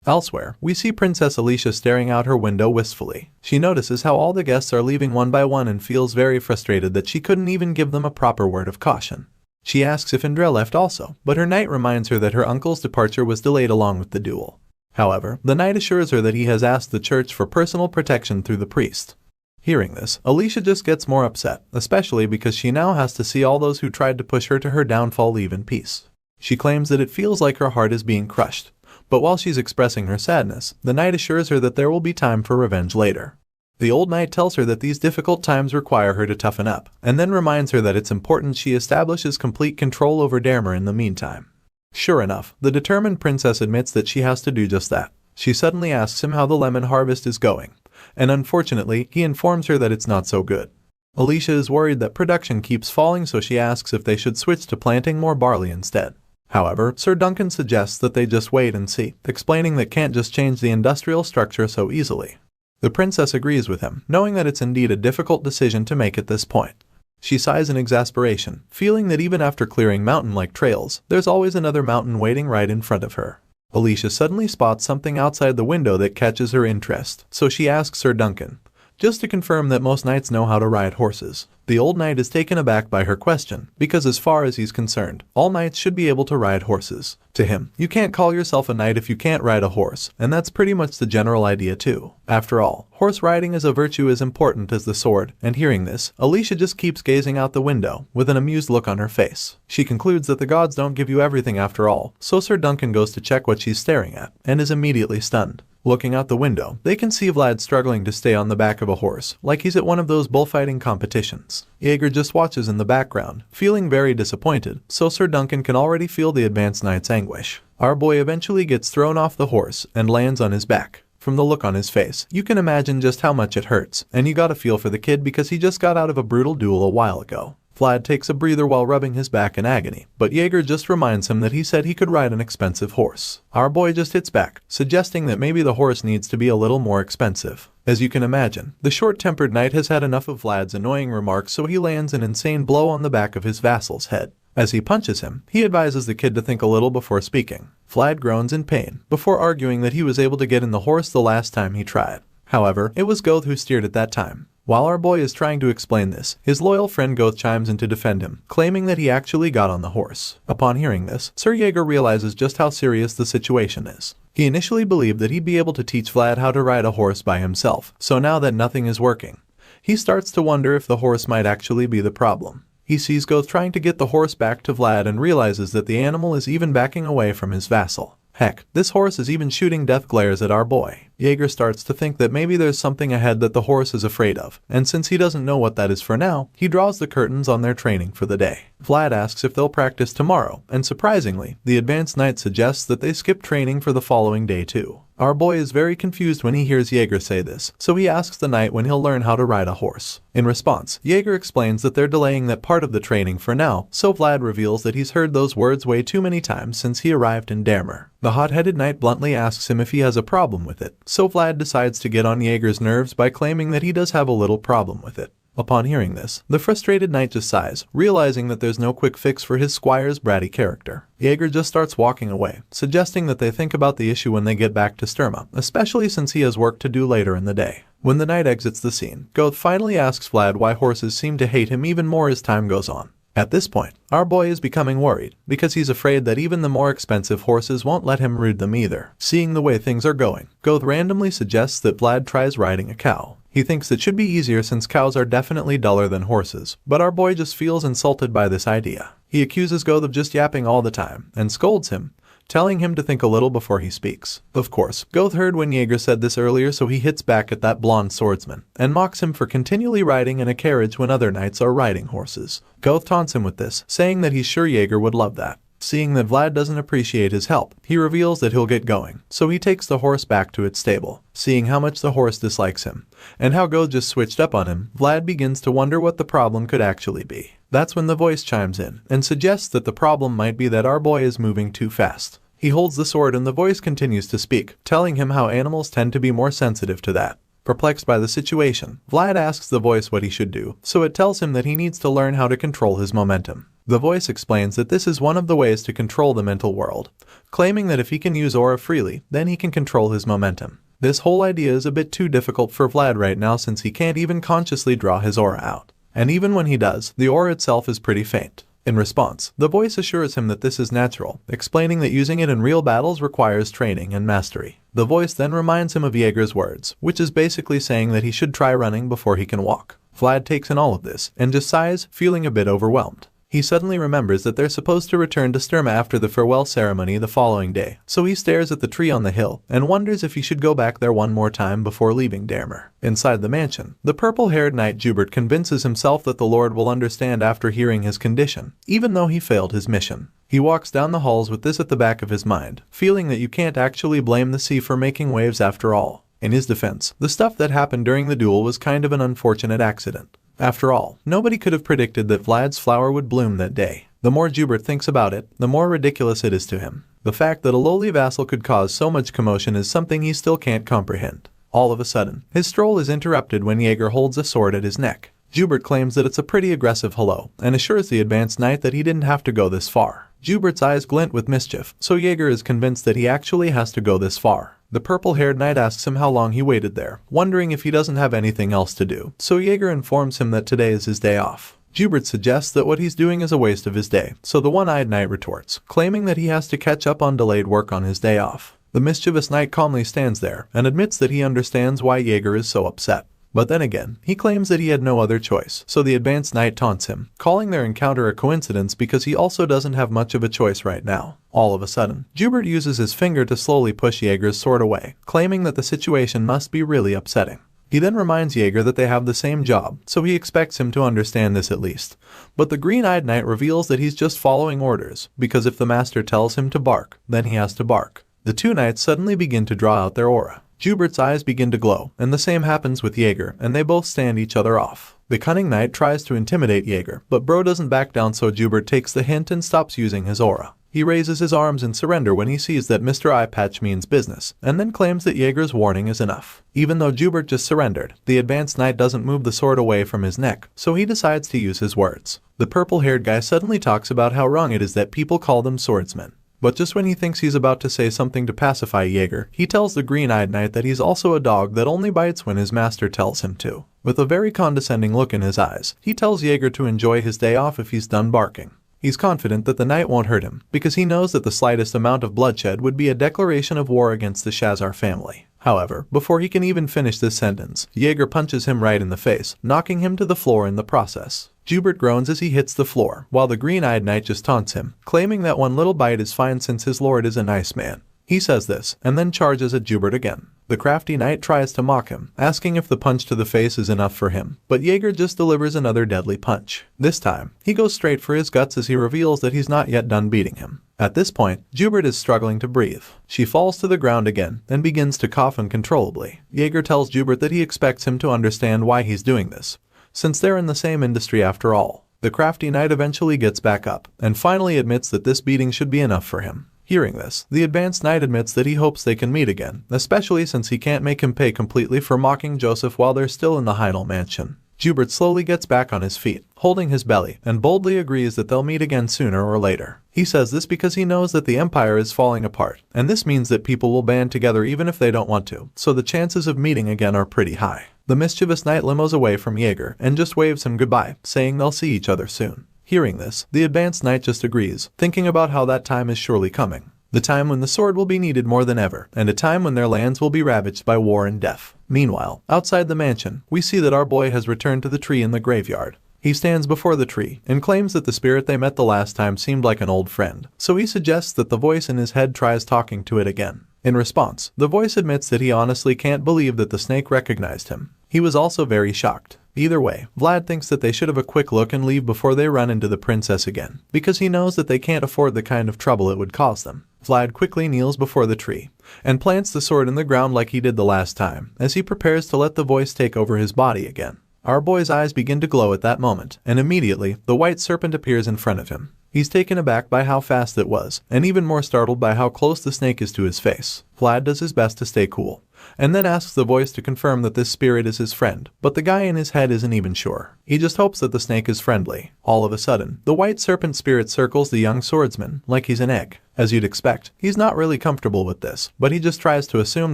Elsewhere, we see Princess Alicia staring out her window wistfully. She notices how all the guests are leaving one by one and feels very frustrated that she couldn't even give them a proper word of caution. She asks if Indra left also, but her knight reminds her that her uncle's departure was delayed along with the duel. However, the knight assures her that he has asked the church for personal protection through the priest. Hearing this, Alicia just gets more upset, especially because she now has to see all those who tried to push her to her downfall leave in peace. She claims that it feels like her heart is being crushed, but while she's expressing her sadness, the knight assures her that there will be time for revenge later. The old knight tells her that these difficult times require her to toughen up, and then reminds her that it's important she establishes complete control over Dermer in the meantime. Sure enough, the determined princess admits that she has to do just that. She suddenly asks him how the lemon harvest is going, and unfortunately, he informs her that it's not so good. Alicia is worried that production keeps falling, so she asks if they should switch to planting more barley instead. However, Sir Duncan suggests that they just wait and see, explaining that can't just change the industrial structure so easily. The princess agrees with him, knowing that it's indeed a difficult decision to make at this point. She sighs in exasperation, feeling that even after clearing mountain-like trails, there's always another mountain waiting right in front of her. Alicia suddenly spots something outside the window that catches her interest, so she asks Sir Duncan, just to confirm that most knights know how to ride horses. The old knight is taken aback by her question, because as far as he's concerned, all knights should be able to ride horses. To him, you can't call yourself a knight if you can't ride a horse, and that's pretty much the general idea too. After all, horse riding is a virtue as important as the sword, and hearing this, Alicia just keeps gazing out the window, with an amused look on her face. She concludes that the gods don't give you everything after all, so Sir Duncan goes to check what she's staring at, and is immediately stunned. Looking out the window, they can see Vlad struggling to stay on the back of a horse, like he's at one of those bullfighting competitions. Jaeger just watches in the background, feeling very disappointed, so Sir Duncan can already feel the advanced knight's anguish. Our boy eventually gets thrown off the horse and lands on his back. From the look on his face, you can imagine just how much it hurts, and you gotta feel for the kid because he just got out of a brutal duel a while ago. Vlad takes a breather while rubbing his back in agony, but Jaeger just reminds him that he said he could ride an expensive horse. Our boy just hits back, suggesting that maybe the horse needs to be a little more expensive. As you can imagine, the short-tempered knight has had enough of Vlad's annoying remarks, so he lands an insane blow on the back of his vassal's head. As he punches him, he advises the kid to think a little before speaking. Vlad groans in pain, before arguing that he was able to get in the horse the last time he tried. However, it was Goth who steered at that time. While our boy is trying to explain this, his loyal friend Goth chimes in to defend him, claiming that he actually got on the horse. Upon hearing this, Sir Jaeger realizes just how serious the situation is. He initially believed that he'd be able to teach Vlad how to ride a horse by himself, so now that nothing is working, he starts to wonder if the horse might actually be the problem. He sees Goth trying to get the horse back to Vlad and realizes that the animal is even backing away from his vassal. Heck, this horse is even shooting death glares at our boy. Jaeger starts to think that maybe there's something ahead that the horse is afraid of, and since he doesn't know what that is for now, he draws the curtains on their training for the day. Vlad asks if they'll practice tomorrow, and surprisingly, the advanced knight suggests that they skip training for the following day too. Our boy is very confused when he hears Jaeger say this, so he asks the knight when he'll learn how to ride a horse. In response, Jaeger explains that they're delaying that part of the training for now, so Vlad reveals that he's heard those words way too many times since he arrived in Dermer. The hot-headed knight bluntly asks him if he has a problem with it, so Vlad decides to get on Jaeger's nerves by claiming that he does have a little problem with it. Upon hearing this, the frustrated knight just sighs, realizing that there's no quick fix for his squire's bratty character. Jaeger just starts walking away, suggesting that they think about the issue when they get back to Sturma, especially since he has work to do later in the day. When the knight exits the scene, Goth finally asks Vlad why horses seem to hate him even more as time goes on. At this point, our boy is becoming worried, because he's afraid that even the more expensive horses won't let him ride them either. Seeing the way things are going, Goth randomly suggests that Vlad tries riding a cow. He thinks it should be easier since cows are definitely duller than horses, but our boy just feels insulted by this idea. He accuses Goth of just yapping all the time, and scolds him, telling him to think a little before he speaks. Of course, Goth heard when Jaeger said this earlier, so he hits back at that blonde swordsman, and mocks him for continually riding in a carriage when other knights are riding horses. Goth taunts him with this, saying that he's sure Jaeger would love that. Seeing that Vlad doesn't appreciate his help, he reveals that he'll get going, so he takes the horse back to its stable. Seeing how much the horse dislikes him, and how Goth just switched up on him, Vlad begins to wonder what the problem could actually be. That's when the voice chimes in, and suggests that the problem might be that our boy is moving too fast. He holds the sword and the voice continues to speak, telling him how animals tend to be more sensitive to that. Perplexed by the situation, Vlad asks the voice what he should do, so it tells him that he needs to learn how to control his momentum. The voice explains that this is one of the ways to control the mental world, claiming that if he can use aura freely, then he can control his momentum. This whole idea is a bit too difficult for Vlad right now since he can't even consciously draw his aura out. And even when he does, the aura itself is pretty faint. In response, the voice assures him that this is natural, explaining that using it in real battles requires training and mastery. The voice then reminds him of Jaeger's words, which is basically saying that he should try running before he can walk. Vlad takes in all of this, and just sighs, feeling a bit overwhelmed. He suddenly remembers that they're supposed to return to Sturma after the farewell ceremony the following day, so he stares at the tree on the hill and wonders if he should go back there one more time before leaving Dermer. Inside the mansion, the purple-haired knight Jubert convinces himself that the Lord will understand after hearing his condition, even though he failed his mission. He walks down the halls with this at the back of his mind, feeling that you can't actually blame the sea for making waves after all. In his defense, the stuff that happened during the duel was kind of an unfortunate accident. After all, nobody could have predicted that Vlad's flower would bloom that day. The more Jubert thinks about it, the more ridiculous it is to him. The fact that a lowly vassal could cause so much commotion is something he still can't comprehend. All of a sudden, his stroll is interrupted when Jaeger holds a sword at his neck. Jubert claims that it's a pretty aggressive hello, and assures the advanced knight that he didn't have to go this far. Jubert's eyes glint with mischief, so Jaeger is convinced that he actually has to go this far. The purple-haired knight asks him how long he waited there, wondering if he doesn't have anything else to do, so Jaeger informs him that today is his day off. Jubert suggests that what he's doing is a waste of his day, so the one-eyed knight retorts, claiming that he has to catch up on delayed work on his day off. The mischievous knight calmly stands there and admits that he understands why Jaeger is so upset. But then again, he claims that he had no other choice, so the advanced knight taunts him, calling their encounter a coincidence because he also doesn't have much of a choice right now. All of a sudden, Jubert uses his finger to slowly push Jaeger's sword away, claiming that the situation must be really upsetting. He then reminds Jaeger that they have the same job, so he expects him to understand this at least. But the green-eyed knight reveals that he's just following orders, because if the master tells him to bark, then he has to bark. The two knights suddenly begin to draw out their aura. Jubert's eyes begin to glow, and the same happens with Jaeger, and they both stand each other off. The cunning knight tries to intimidate Jaeger, but bro doesn't back down, so Jubert takes the hint and stops using his aura. He raises his arms in surrender when he sees that Mr. Eye Patch means business, and then claims that Jaeger's warning is enough. Even though Jubert just surrendered, the advanced knight doesn't move the sword away from his neck, so he decides to use his words. The purple-haired guy suddenly talks about how wrong it is that people call them swordsmen. But just when he thinks he's about to say something to pacify Jaeger, he tells the green-eyed knight that he's also a dog that only bites when his master tells him to. With a very condescending look in his eyes, he tells Jaeger to enjoy his day off if he's done barking. He's confident that the knight won't hurt him, because he knows that the slightest amount of bloodshed would be a declaration of war against the Shazar family. However, before he can even finish this sentence, Jaeger punches him right in the face, knocking him to the floor in the process. Jubert groans as he hits the floor, while the green-eyed knight just taunts him, claiming that one little bite is fine since his lord is a nice man. He says this, and then charges at Jubert again. The crafty knight tries to mock him, asking if the punch to the face is enough for him, but Jaeger just delivers another deadly punch. This time, he goes straight for his guts as he reveals that he's not yet done beating him. At this point, Jubert is struggling to breathe. She falls to the ground again, and begins to cough uncontrollably. Jaeger tells Jubert that he expects him to understand why he's doing this, since they're in the same industry after all. The crafty knight eventually gets back up, and finally admits that this beating should be enough for him. Hearing this, the advanced knight admits that he hopes they can meet again, especially since he can't make him pay completely for mocking Joseph while they're still in the Heidel mansion. Jubert slowly gets back on his feet, holding his belly, and boldly agrees that they'll meet again sooner or later. He says this because he knows that the Empire is falling apart, and this means that people will band together even if they don't want to, so the chances of meeting again are pretty high. The mischievous knight limos away from Jaeger and just waves him goodbye, saying they'll see each other soon. Hearing this, the advanced knight just agrees, thinking about how that time is surely coming. The time when the sword will be needed more than ever, and a time when their lands will be ravaged by war and death. Meanwhile, outside the mansion, we see that our boy has returned to the tree in the graveyard. He stands before the tree and claims that the spirit they met the last time seemed like an old friend, so he suggests that the voice in his head tries talking to it again. In response, the voice admits that he honestly can't believe that the snake recognized him. He was also very shocked. Either way, Vlad thinks that they should have a quick look and leave before they run into the princess again, because he knows that they can't afford the kind of trouble it would cause them. Vlad quickly kneels before the tree and plants the sword in the ground like he did the last time, as he prepares to let the voice take over his body again. Our boy's eyes begin to glow at that moment, and immediately, the white serpent appears in front of him. He's taken aback by how fast it was, and even more startled by how close the snake is to his face. Vlad does his best to stay cool, and then asks the voice to confirm that this spirit is his friend, but the guy in his head isn't even sure. He just hopes that the snake is friendly. All of a sudden, the white serpent spirit circles the young swordsman like he's an egg. As you'd expect, he's not really comfortable with this, but he just tries to assume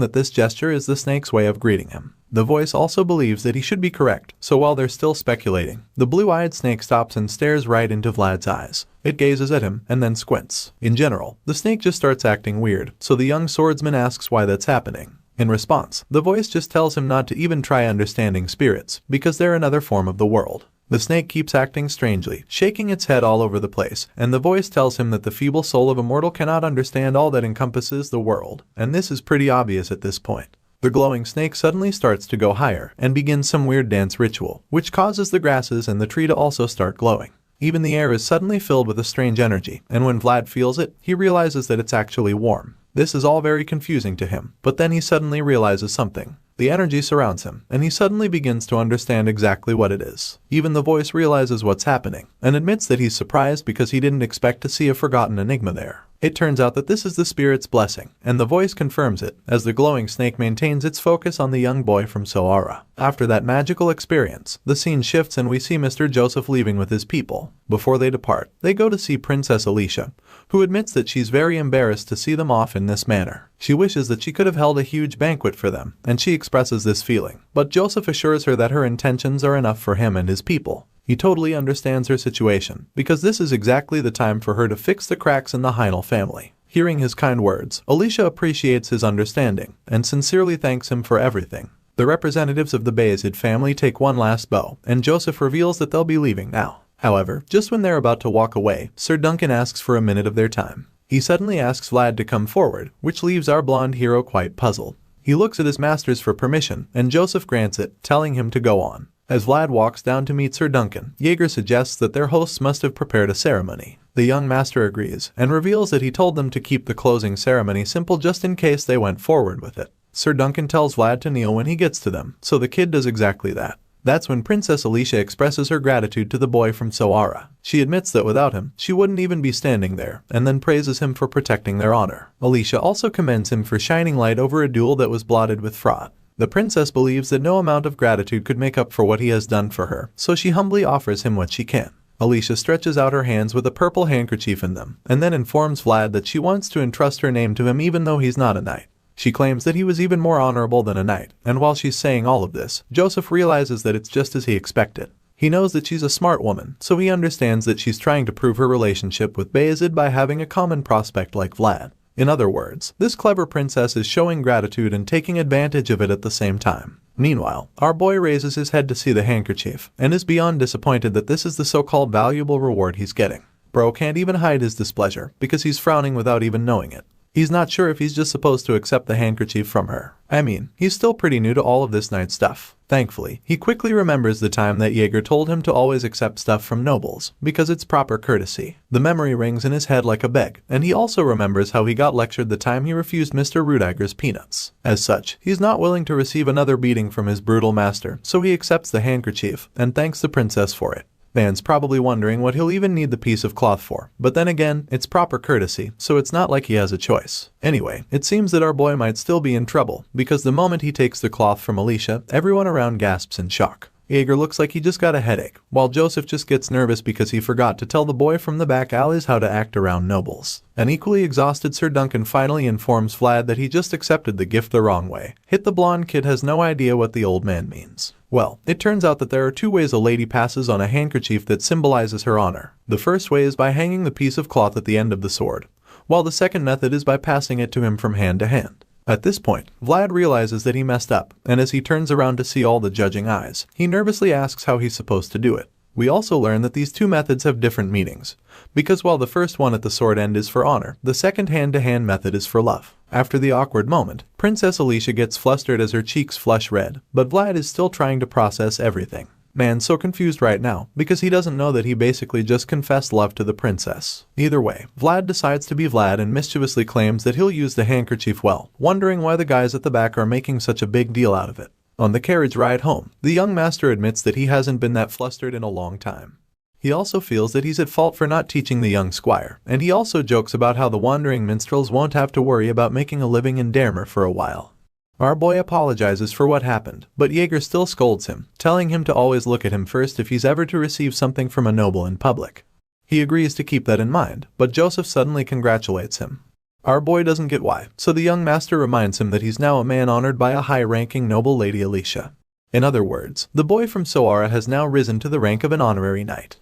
that this gesture is the snake's way of greeting him. The voice also believes that he should be correct, so while they're still speculating, the blue-eyed snake stops and stares right into Vlad's eyes. It gazes at him and then squints. In general, the snake just starts acting weird, so the young swordsman asks why that's happening. In response, the voice just tells him not to even try understanding spirits, because they're another form of the world. The snake keeps acting strangely, shaking its head all over the place, and the voice tells him that the feeble soul of a mortal cannot understand all that encompasses the world, and this is pretty obvious at this point. The glowing snake suddenly starts to go higher and begins some weird dance ritual, which causes the grasses and the tree to also start glowing. Even the air is suddenly filled with a strange energy, and when Vlad feels it, he realizes that it's actually warm. This is all very confusing to him, but then he suddenly realizes something. The energy surrounds him, and he suddenly begins to understand exactly what it is. Even the voice realizes what's happening, and admits that he's surprised because he didn't expect to see a forgotten enigma there. It turns out that this is the spirit's blessing, and the voice confirms it, as the glowing snake maintains its focus on the young boy from Sara. After that magical experience, the scene shifts and we see Mr. Joseph leaving with his people. Before they depart, they go to see Princess Alicia, who admits that she's very embarrassed to see them off in this manner. She wishes that she could have held a huge banquet for them, and she expresses this feeling. But Joseph assures her that her intentions are enough for him and his people. He totally understands her situation, because this is exactly the time for her to fix the cracks in the Heinel family. Hearing his kind words, Alicia appreciates his understanding, and sincerely thanks him for everything. The representatives of the Bayezid family take one last bow, and Joseph reveals that they'll be leaving now. However, just when they're about to walk away, Sir Duncan asks for a minute of their time. He suddenly asks Vlad to come forward, which leaves our blonde hero quite puzzled. He looks at his masters for permission, and Joseph grants it, telling him to go on. As Vlad walks down to meet Sir Duncan, Jaeger suggests that their hosts must have prepared a ceremony. The young master agrees, and reveals that he told them to keep the closing ceremony simple just in case they went forward with it. Sir Duncan tells Vlad to kneel when he gets to them, so the kid does exactly that. That's when Princess Alicia expresses her gratitude to the boy from Sara. She admits that without him, she wouldn't even be standing there, and then praises him for protecting their honor. Alicia also commends him for shining light over a duel that was blotted with fraud. The princess believes that no amount of gratitude could make up for what he has done for her, so she humbly offers him what she can. Alicia stretches out her hands with a purple handkerchief in them, and then informs Vlad that she wants to entrust her name to him even though he's not a knight. She claims that he was even more honorable than a knight, and while she's saying all of this, Joseph realizes that it's just as he expected. He knows that she's a smart woman, so he understands that she's trying to prove her relationship with Bayezid by having a common prospect like Vlad. In other words, this clever princess is showing gratitude and taking advantage of it at the same time. Meanwhile, our boy raises his head to see the handkerchief, and is beyond disappointed that this is the so-called valuable reward he's getting. Bro can't even hide his displeasure, because he's frowning without even knowing it. He's not sure if he's just supposed to accept the handkerchief from her. I mean, he's still pretty new to all of this knight stuff. Thankfully, he quickly remembers the time that Jaeger told him to always accept stuff from nobles, because it's proper courtesy. The memory rings in his head like a bell, and he also remembers how he got lectured the time he refused Mr. Rudiger's peanuts. As such, he's not willing to receive another beating from his brutal master, so he accepts the handkerchief, and thanks the princess for it. Van's probably wondering what he'll even need the piece of cloth for, but then again, it's proper courtesy, so it's not like he has a choice. Anyway, it seems that our boy might still be in trouble, because the moment he takes the cloth from Alicia, everyone around gasps in shock. Jaeger looks like he just got a headache, while Joseph just gets nervous because he forgot to tell the boy from the back alleys how to act around nobles. An equally exhausted Sir Duncan finally informs Vlad that he just accepted the gift the wrong way. The blonde kid has no idea what the old man means. Well, it turns out that there are two ways a lady passes on a handkerchief that symbolizes her honor. The first way is by hanging the piece of cloth at the end of the sword, while the second method is by passing it to him from hand to hand. At this point, Vlad realizes that he messed up, and as he turns around to see all the judging eyes, he nervously asks how he's supposed to do it. We also learn that these two methods have different meanings, because while the first one at the sword end is for honor, the second hand-to-hand method is for love. After the awkward moment, Princess Alicia gets flustered as her cheeks flush red, but Vlad is still trying to process everything. Man's so confused right now, because he doesn't know that he basically just confessed love to the princess. Either way, Vlad decides to be Vlad and mischievously claims that he'll use the handkerchief well, wondering why the guys at the back are making such a big deal out of it. On the carriage ride home, the young master admits that he hasn't been that flustered in a long time. He also feels that he's at fault for not teaching the young squire, and he also jokes about how the wandering minstrels won't have to worry about making a living in Damer for a while. Our boy apologizes for what happened, but Jaeger still scolds him, telling him to always look at him first if he's ever to receive something from a noble in public. He agrees to keep that in mind, but Joseph suddenly congratulates him. Our boy doesn't get why, so the young master reminds him that he's now a man honored by a high-ranking noble lady Alicia. In other words, the boy from Sara has now risen to the rank of an honorary knight.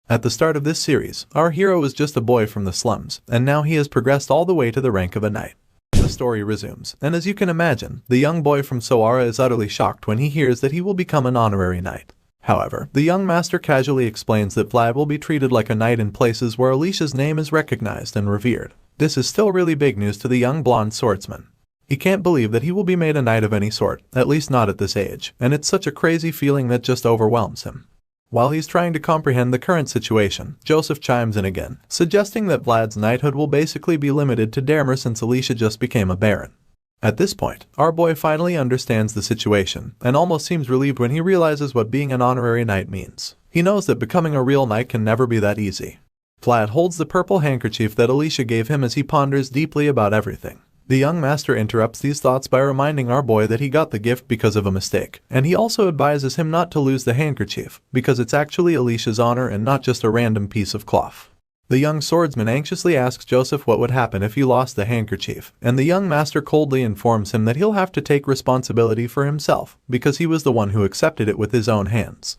At the start of this series, our hero was just a boy from the slums, and now he has progressed all the way to the rank of a knight. The story resumes, and as you can imagine, the young boy from Sara is utterly shocked when he hears that he will become an honorary knight. However, the young master casually explains that Vlad will be treated like a knight in places where Alicia's name is recognized and revered. This is still really big news to the young blonde swordsman. He can't believe that he will be made a knight of any sort, at least not at this age, and it's such a crazy feeling that just overwhelms him. While he's trying to comprehend the current situation, Joseph chimes in again, suggesting that Vlad's knighthood will basically be limited to Damer since Alicia just became a baron. At this point, our boy finally understands the situation, and almost seems relieved when he realizes what being an honorary knight means. He knows that becoming a real knight can never be that easy. Vlad holds the purple handkerchief that Alicia gave him as he ponders deeply about everything. The young master interrupts these thoughts by reminding our boy that he got the gift because of a mistake, and he also advises him not to lose the handkerchief, because it's actually Alicia's honor and not just a random piece of cloth. The young swordsman anxiously asks Joseph what would happen if he lost the handkerchief, and the young master coldly informs him that he'll have to take responsibility for himself, because he was the one who accepted it with his own hands.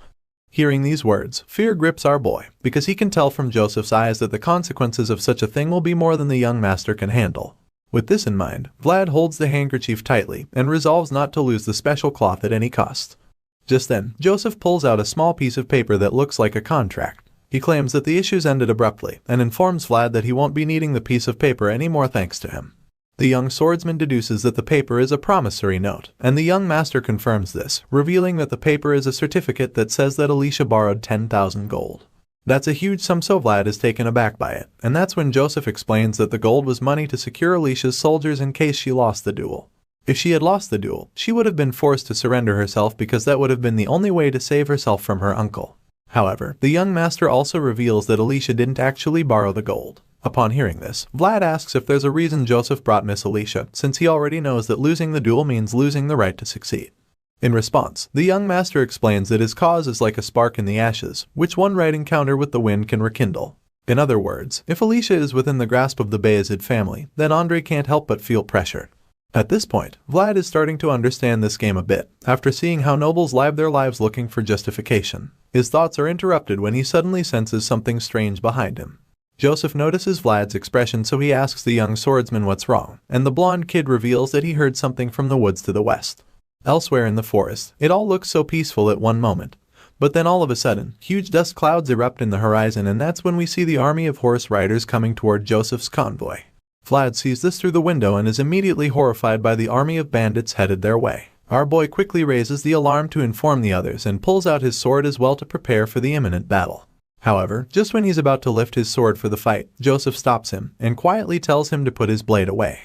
Hearing these words, fear grips our boy, because he can tell from Joseph's eyes that the consequences of such a thing will be more than the young master can handle. With this in mind, Vlad holds the handkerchief tightly and resolves not to lose the special cloth at any cost. Just then, Joseph pulls out a small piece of paper that looks like a contract. He claims that the issues ended abruptly and informs Vlad that he won't be needing the piece of paper anymore thanks to him. The young swordsman deduces that the paper is a promissory note, and the young master confirms this, revealing that the paper is a certificate that says that Alicia borrowed 10,000 gold. That's a huge sum, so Vlad is taken aback by it, and that's when Joseph explains that the gold was money to secure Alicia's soldiers in case she lost the duel. If she had lost the duel, she would have been forced to surrender herself because that would have been the only way to save herself from her uncle. However, the young master also reveals that Alicia didn't actually borrow the gold. Upon hearing this, Vlad asks if there's a reason Joseph brought Miss Alicia, since he already knows that losing the duel means losing the right to succeed. In response, the young master explains that his cause is like a spark in the ashes, which one right encounter with the wind can rekindle. In other words, if Alicia is within the grasp of the Bayezid family, then Andre can't help but feel pressured. At this point, Vlad is starting to understand this game a bit, after seeing how nobles live their lives looking for justification. His thoughts are interrupted when he suddenly senses something strange behind him. Joseph notices Vlad's expression, so he asks the young swordsman what's wrong, and the blonde kid reveals that he heard something from the woods to the west. Elsewhere in the forest, it all looks so peaceful at one moment, but then all of a sudden, huge dust clouds erupt in the horizon, and that's when we see the army of horse riders coming toward Joseph's convoy. Vlad sees this through the window and is immediately horrified by the army of bandits headed their way. Our boy quickly raises the alarm to inform the others and pulls out his sword as well to prepare for the imminent battle. However, just when he's about to lift his sword for the fight, Joseph stops him and quietly tells him to put his blade away.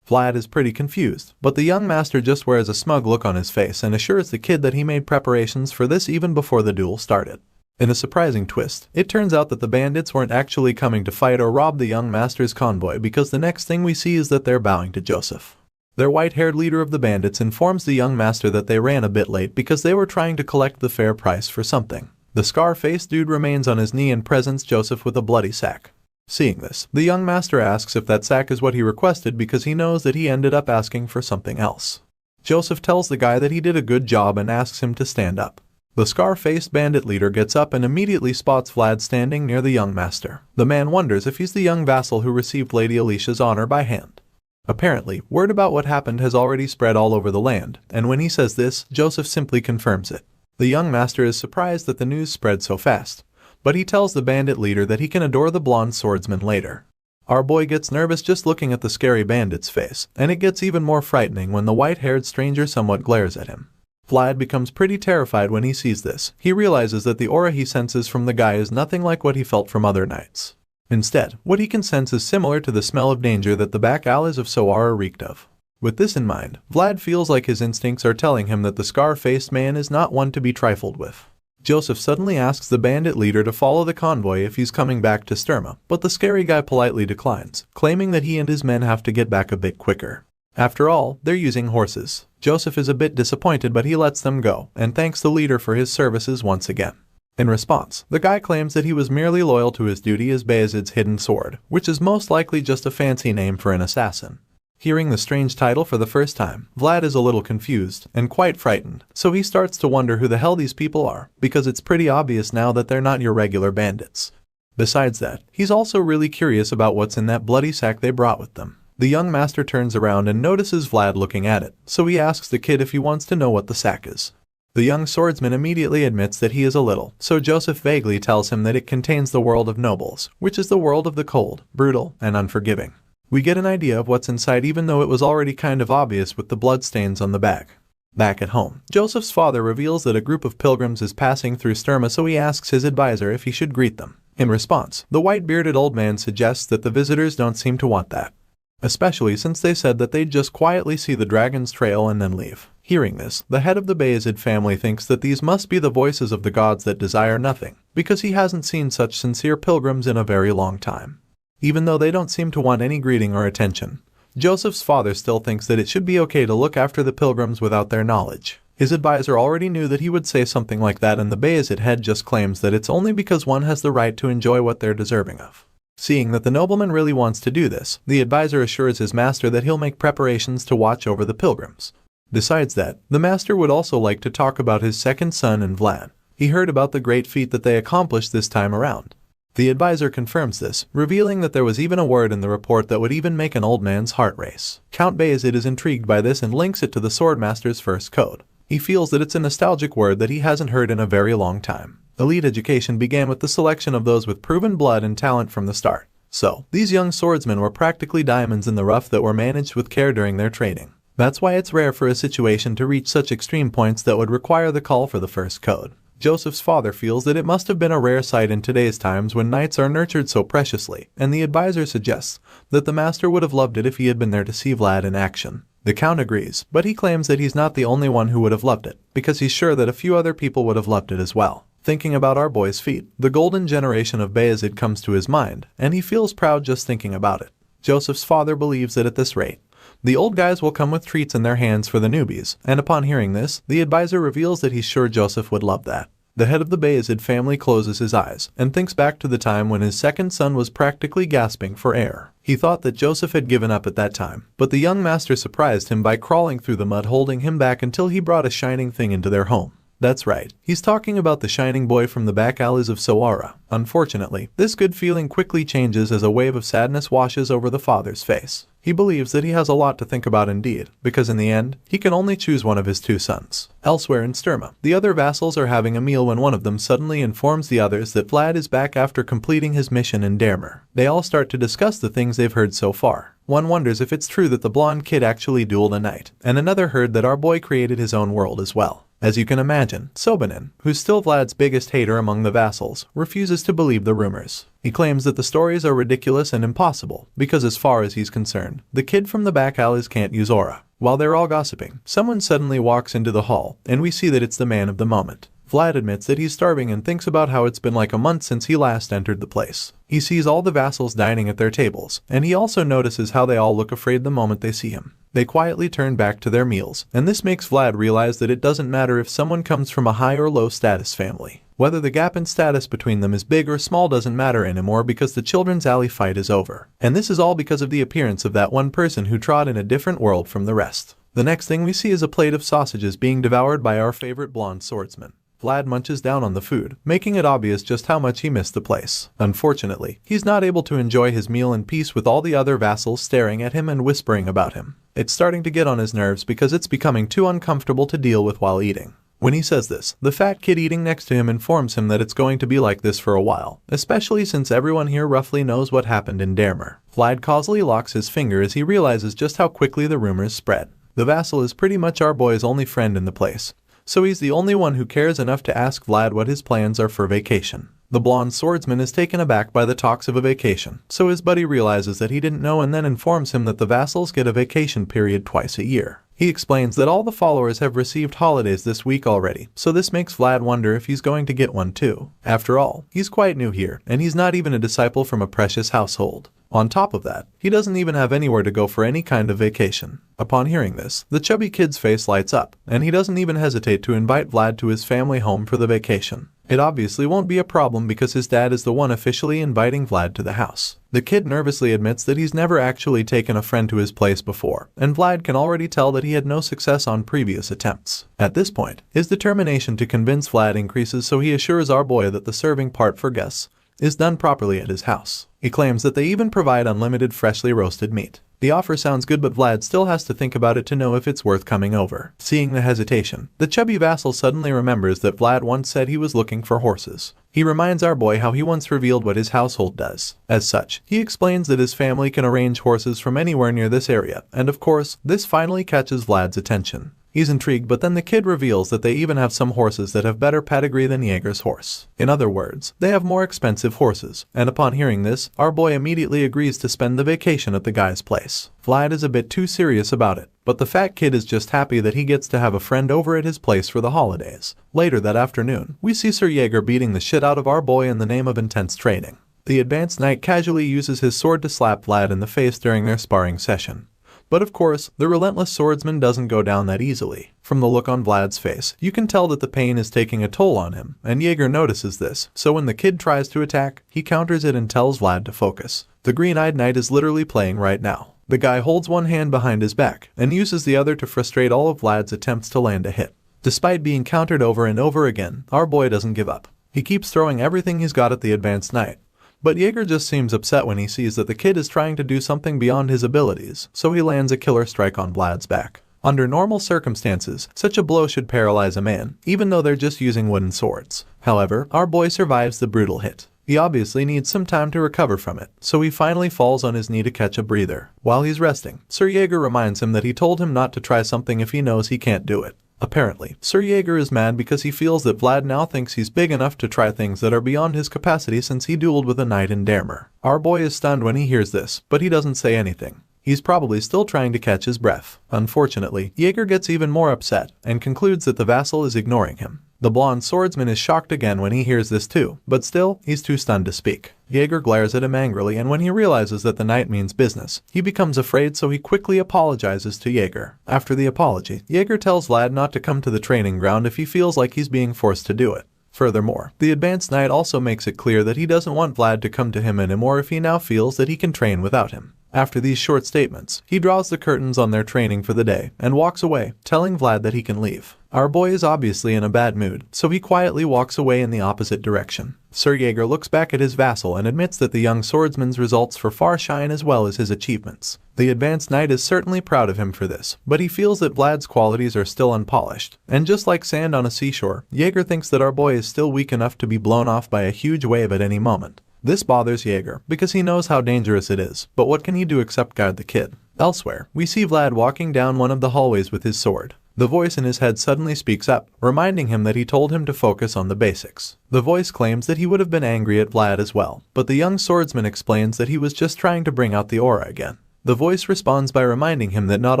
Vlad is pretty confused, but the young master just wears a smug look on his face and assures the kid that he made preparations for this even before the duel started. In a surprising twist, it turns out that the bandits weren't actually coming to fight or rob the young master's convoy, because the next thing we see is that they're bowing to Joseph. Their white-haired leader of the bandits informs the young master that they ran a bit late because they were trying to collect the fair price for something. The scar-faced dude remains on his knee and presents Joseph with a bloody sack. Seeing this, the young master asks if that sack is what he requested because he knows that he ended up asking for something else. Joseph tells the guy that he did a good job and asks him to stand up. The scar-faced bandit leader gets up and immediately spots Vlad standing near the young master. The man wonders if he's the young vassal who received Lady Alicia's honor by hand. Apparently, word about what happened has already spread all over the land, and when he says this, Joseph simply confirms it. The young master is surprised that the news spread so fast, but he tells the bandit leader that he can adore the blonde swordsman later. Our boy gets nervous just looking at the scary bandit's face, and it gets even more frightening when the white-haired stranger somewhat glares at him. Vlad becomes pretty terrified when he sees this. He realizes that the aura he senses from the guy is nothing like what he felt from other nights. Instead, what he can sense is similar to the smell of danger that the back alleys of Sawara reeked of. With this in mind, Vlad feels like his instincts are telling him that the scar-faced man is not one to be trifled with. Joseph suddenly asks the bandit leader to follow the convoy if he's coming back to Sturma, but the scary guy politely declines, claiming that he and his men have to get back a bit quicker. After all, they're using horses. Joseph is a bit disappointed, but he lets them go, and thanks the leader for his services once again. In response, the guy claims that he was merely loyal to his duty as Bayezid's hidden sword, which is most likely just a fancy name for an assassin. Hearing the strange title for the first time, Vlad is a little confused and quite frightened, so he starts to wonder who the hell these people are, because it's pretty obvious now that they're not your regular bandits. Besides that, he's also really curious about what's in that bloody sack they brought with them. The young master turns around and notices Vlad looking at it, so he asks the kid if he wants to know what the sack is. The young swordsman immediately admits that he is a little, so Joseph vaguely tells him that it contains the world of nobles, which is the world of the cold, brutal, and unforgiving. We get an idea of what's inside even though it was already kind of obvious with the bloodstains on the back. Back at home, Joseph's father reveals that a group of pilgrims is passing through Sturma, so he asks his advisor if he should greet them. In response, the white-bearded old man suggests that the visitors don't seem to want that, especially since they said that they'd just quietly see the dragon's trail and then leave. Hearing this, the head of the Bayezid family thinks that these must be the voices of the gods that desire nothing, because he hasn't seen such sincere pilgrims in a very long time. Even though they don't seem to want any greeting or attention, Joseph's father still thinks that it should be okay to look after the pilgrims without their knowledge. His advisor already knew that he would say something like that, and the Bayezid head just claims that it's only because one has the right to enjoy what they're deserving of. Seeing that the nobleman really wants to do this, the advisor assures his master that he'll make preparations to watch over the pilgrims. Besides that, the master would also like to talk about his second son and Vlad. He heard about the great feat that they accomplished this time around. The advisor confirms this, revealing that there was even a word in the report that would even make an old man's heart race. Count Bayezid is intrigued by this and links it to the Swordmaster's first code. He feels that it's a nostalgic word that he hasn't heard in a very long time. Elite education began with the selection of those with proven blood and talent from the start. So, these young swordsmen were practically diamonds in the rough that were managed with care during their training. That's why it's rare for a situation to reach such extreme points that would require the call for the first code. Joseph's father feels that it must have been a rare sight in today's times when knights are nurtured so preciously, and the advisor suggests that the master would have loved it if he had been there to see Vlad in action. The count agrees, but he claims that he's not the only one who would have loved it, because he's sure that a few other people would have loved it as well. Thinking about our boy's feat, the golden generation of Bayezid comes to his mind, and he feels proud just thinking about it. Joseph's father believes that at this rate, the old guys will come with treats in their hands for the newbies, and upon hearing this, the advisor reveals that he's sure Joseph would love that. The head of the Bayezid family closes his eyes and thinks back to the time when his second son was practically gasping for air. He thought that Joseph had given up at that time, but the young master surprised him by crawling through the mud holding him back until he brought a shining thing into their home. That's right, he's talking about the shining boy from the back alleys of Sawara. Unfortunately, this good feeling quickly changes as a wave of sadness washes over the father's face. He believes that he has a lot to think about indeed, because in the end, he can only choose one of his two sons. Elsewhere in Sturma, the other vassals are having a meal when one of them suddenly informs the others that Vlad is back after completing his mission in Dermer. They all start to discuss the things they've heard so far. One wonders if it's true that the blonde kid actually dueled a knight, and another heard that our boy created his own world as well. As you can imagine, Sobanin, who's still Vlad's biggest hater among the vassals, refuses to believe the rumors. He claims that the stories are ridiculous and impossible, because as far as he's concerned, the kid from the back alleys can't use aura. While they're all gossiping, someone suddenly walks into the hall, and we see that it's the man of the moment. Vlad admits that he's starving and thinks about how it's been like a month since he last entered the place. He sees all the vassals dining at their tables, and he also notices how they all look afraid the moment they see him. They quietly turn back to their meals, and this makes Vlad realize that it doesn't matter if someone comes from a high or low status family. Whether the gap in status between them is big or small doesn't matter anymore because the children's alley fight is over. And this is all because of the appearance of that one person who trod in a different world from the rest. The next thing we see is a plate of sausages being devoured by our favorite blonde swordsman. Vlad munches down on the food, making it obvious just how much he missed the place. Unfortunately, he's not able to enjoy his meal in peace with all the other vassals staring at him and whispering about him. It's starting to get on his nerves because it's becoming too uncomfortable to deal with while eating. When he says this, the fat kid eating next to him informs him that it's going to be like this for a while, especially since everyone here roughly knows what happened in Dermer. Vlad causally locks his finger as he realizes just how quickly the rumors spread. The vassal is pretty much our boy's only friend in the place, so he's the only one who cares enough to ask Vlad what his plans are for vacation. The blonde swordsman is taken aback by the talks of a vacation, so his buddy realizes that he didn't know and then informs him that the vassals get a vacation period twice a year. He explains that all the followers have received holidays this week already, so this makes Vlad wonder if he's going to get one too. After all, he's quite new here, and he's not even a disciple from a precious household. On top of that, he doesn't even have anywhere to go for any kind of vacation. Upon hearing this, the chubby kid's face lights up, and he doesn't even hesitate to invite Vlad to his family home for the vacation. It obviously won't be a problem because his dad is the one officially inviting Vlad to the house. The kid nervously admits that he's never actually taken a friend to his place before, and Vlad can already tell that he had no success on previous attempts. At this point, his determination to convince Vlad increases, so he assures our boy that the serving part for guests is done properly at his house. He claims that they even provide unlimited freshly roasted meat. The offer sounds good, but Vlad still has to think about it to know if it's worth coming over. Seeing the hesitation, the chubby vassal suddenly remembers that Vlad once said he was looking for horses. He reminds our boy how he once revealed what his household does. As such, he explains that his family can arrange horses from anywhere near this area, and of course, this finally catches Vlad's attention. He's intrigued, but then the kid reveals that they even have some horses that have better pedigree than Jaeger's horse. In other words, they have more expensive horses, and upon hearing this, our boy immediately agrees to spend the vacation at the guy's place. Vlad is a bit too serious about it, but the fat kid is just happy that he gets to have a friend over at his place for the holidays. Later that afternoon, we see Sir Jaeger beating the shit out of our boy in the name of intense training. The advanced knight casually uses his sword to slap Vlad in the face during their sparring session. But of course, the relentless swordsman doesn't go down that easily. From the look on Vlad's face, you can tell that the pain is taking a toll on him, and Jaeger notices this, so when the kid tries to attack, he counters it and tells Vlad to focus. The green-eyed knight is literally playing right now. The guy holds one hand behind his back, and uses the other to frustrate all of Vlad's attempts to land a hit. Despite being countered over and over again, our boy doesn't give up. He keeps throwing everything he's got at the advanced knight. But Jaeger just seems upset when he sees that the kid is trying to do something beyond his abilities, so he lands a killer strike on Vlad's back. Under normal circumstances, such a blow should paralyze a man, even though they're just using wooden swords. However, our boy survives the brutal hit. He obviously needs some time to recover from it, so he finally falls on his knee to catch a breather. While he's resting, Sir Jaeger reminds him that he told him not to try something if he knows he can't do it. Apparently, Sir Jaeger is mad because he feels that Vlad now thinks he's big enough to try things that are beyond his capacity since he dueled with a knight in Dermer. Our boy is stunned when he hears this, but he doesn't say anything. He's probably still trying to catch his breath. Unfortunately, Jaeger gets even more upset and concludes that the vassal is ignoring him. The blonde swordsman is shocked again when he hears this too, but still, he's too stunned to speak. Jaeger glares at him angrily, and when he realizes that the knight means business, he becomes afraid, so he quickly apologizes to Jaeger. After the apology, Jaeger tells Vlad not to come to the training ground if he feels like he's being forced to do it. Furthermore, the advanced knight also makes it clear that he doesn't want Vlad to come to him anymore if he now feels that he can train without him. After these short statements, he draws the curtains on their training for the day and walks away, telling Vlad that he can leave. Our boy is obviously in a bad mood, so he quietly walks away in the opposite direction. Sir Jaeger looks back at his vassal and admits that the young swordsman's results for far shine as well as his achievements. The advanced knight is certainly proud of him for this, but he feels that Vlad's qualities are still unpolished. And just like sand on a seashore, Jaeger thinks that our boy is still weak enough to be blown off by a huge wave at any moment. This bothers Jaeger, because he knows how dangerous it is, but what can he do except guard the kid? Elsewhere, we see Vlad walking down one of the hallways with his sword. The voice in his head suddenly speaks up, reminding him that he told him to focus on the basics. The voice claims that he would have been angry at Vlad as well, but the young swordsman explains that he was just trying to bring out the aura again. The voice responds by reminding him that not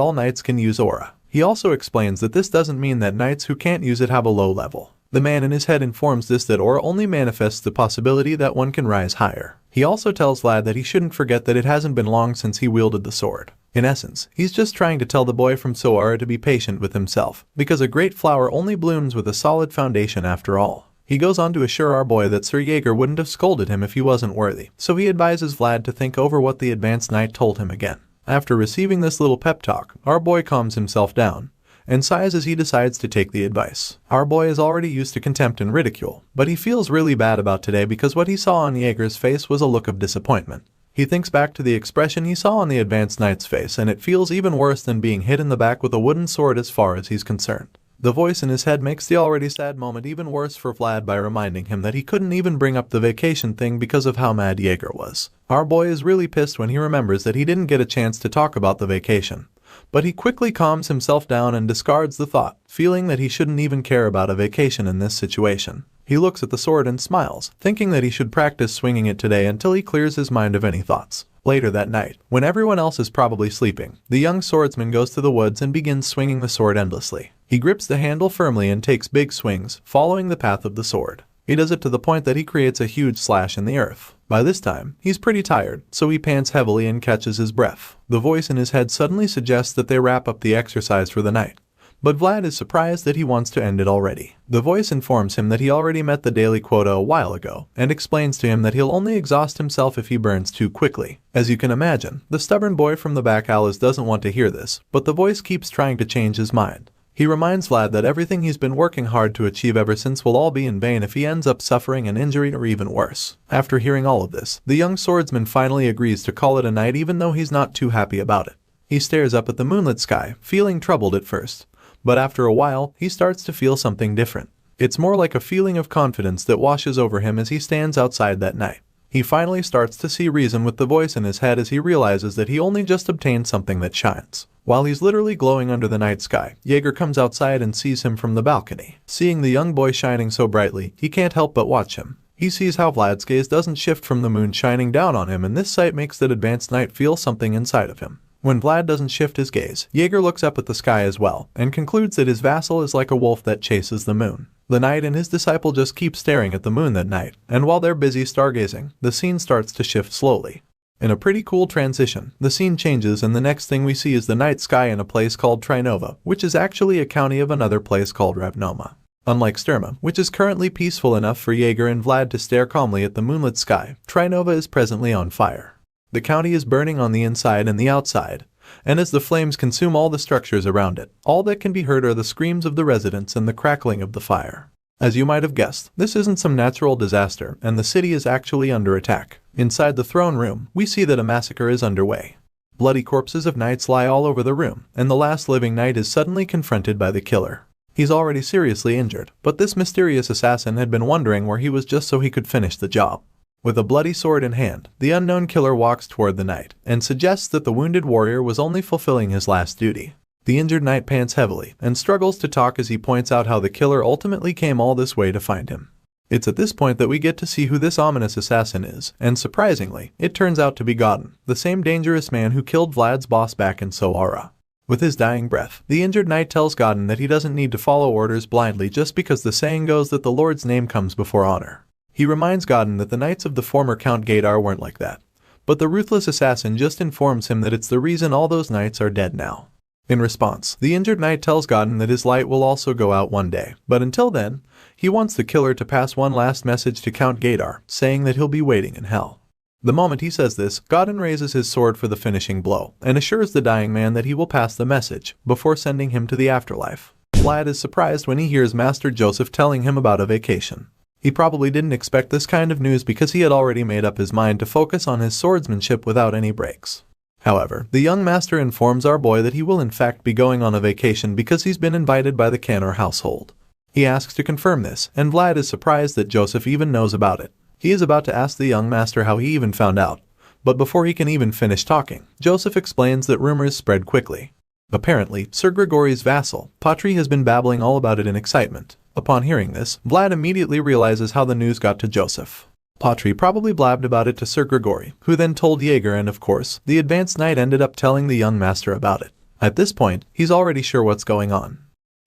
all knights can use aura. He also explains that this doesn't mean that knights who can't use it have a low level. The man in his head informs this that aura only manifests the possibility that one can rise higher. He also tells Vlad that he shouldn't forget that it hasn't been long since he wielded the sword. In essence, he's just trying to tell the boy from Sora to be patient with himself, because a great flower only blooms with a solid foundation after all. He goes on to assure our boy that Sir Jaeger wouldn't have scolded him if he wasn't worthy, so he advises Vlad to think over what the advanced knight told him again. After receiving this little pep talk, our boy calms himself down and sighs as he decides to take the advice. Our boy is already used to contempt and ridicule, but he feels really bad about today because what he saw on Jaeger's face was a look of disappointment. He thinks back to the expression he saw on the advanced knight's face, and it feels even worse than being hit in the back with a wooden sword as far as he's concerned. The voice in his head makes the already sad moment even worse for Vlad by reminding him that he couldn't even bring up the vacation thing because of how mad Jaeger was. Our boy is really pissed when he remembers that he didn't get a chance to talk about the vacation. But he quickly calms himself down and discards the thought, feeling that he shouldn't even care about a vacation in this situation. He looks at the sword and smiles, thinking that he should practice swinging it today until he clears his mind of any thoughts. Later that night, when everyone else is probably sleeping, the young swordsman goes to the woods and begins swinging the sword endlessly. He grips the handle firmly and takes big swings, following the path of the sword. He does it to the point that he creates a huge slash in the earth. By this time, he's pretty tired, so he pants heavily and catches his breath. The voice in his head suddenly suggests that they wrap up the exercise for the night. But Vlad is surprised that he wants to end it already. The voice informs him that he already met the daily quota a while ago, and explains to him that he'll only exhaust himself if he burns too quickly. As you can imagine, the stubborn boy from the back alleys doesn't want to hear this, but the voice keeps trying to change his mind. He reminds Vlad that everything he's been working hard to achieve ever since will all be in vain if he ends up suffering an injury or even worse. After hearing all of this, the young swordsman finally agrees to call it a night even though he's not too happy about it. He stares up at the moonlit sky, feeling troubled at first. But after a while, he starts to feel something different. It's more like a feeling of confidence that washes over him as he stands outside that night. He finally starts to see reason with the voice in his head as he realizes that he only just obtained something that shines. While he's literally glowing under the night sky, Jaeger comes outside and sees him from the balcony. Seeing the young boy shining so brightly, he can't help but watch him. He sees how Vlad's gaze doesn't shift from the moon shining down on him, and this sight makes that advanced knight feel something inside of him. When Vlad doesn't shift his gaze, Jaeger looks up at the sky as well, and concludes that his vassal is like a wolf that chases the moon. The knight and his disciple just keep staring at the moon that night, and while they're busy stargazing, the scene starts to shift slowly. In a pretty cool transition, the scene changes and the next thing we see is the night sky in a place called Trinova, which is actually a county of another place called Ravnoma. Unlike Sturma, which is currently peaceful enough for Jaeger and Vlad to stare calmly at the moonlit sky, Trinova is presently on fire. The county is burning on the inside and the outside, and as the flames consume all the structures around it, all that can be heard are the screams of the residents and the crackling of the fire. As you might have guessed, this isn't some natural disaster, and the city is actually under attack. Inside the throne room, we see that a massacre is underway. Bloody corpses of knights lie all over the room, and the last living knight is suddenly confronted by the killer. He's already seriously injured, but this mysterious assassin had been wondering where he was just so he could finish the job. With a bloody sword in hand, the unknown killer walks toward the knight and suggests that the wounded warrior was only fulfilling his last duty. The injured knight pants heavily and struggles to talk as he points out how the killer ultimately came all this way to find him. It's at this point that we get to see who this ominous assassin is, and surprisingly, it turns out to be Godin, the same dangerous man who killed Vlad's boss back in Sora. With his dying breath, the injured knight tells Godin that he doesn't need to follow orders blindly just because the saying goes that the Lord's name comes before honor. He reminds Godin that the knights of the former Count Gadar weren't like that, but the ruthless assassin just informs him that it's the reason all those knights are dead now. In response, the injured knight tells Godin that his light will also go out one day, but until then, he wants the killer to pass one last message to Count Gadar, saying that he'll be waiting in hell. The moment he says this, Godin raises his sword for the finishing blow, and assures the dying man that he will pass the message, before sending him to the afterlife. Vlad is surprised when he hears Master Joseph telling him about a vacation. He probably didn't expect this kind of news because he had already made up his mind to focus on his swordsmanship without any breaks. However, the young master informs our boy that he will in fact be going on a vacation because he's been invited by the Canor household. He asks to confirm this, and Vlad is surprised that Joseph even knows about it. He is about to ask the young master how he even found out, but before he can even finish talking, Joseph explains that rumors spread quickly. Apparently, Sir Grigori's vassal, Patri, has been babbling all about it in excitement. Upon hearing this, Vlad immediately realizes how the news got to Joseph. Patri probably blabbed about it to Sir Grigori, who then told Jaeger, and of course, the advanced knight ended up telling the young master about it. At this point, he's already sure what's going on.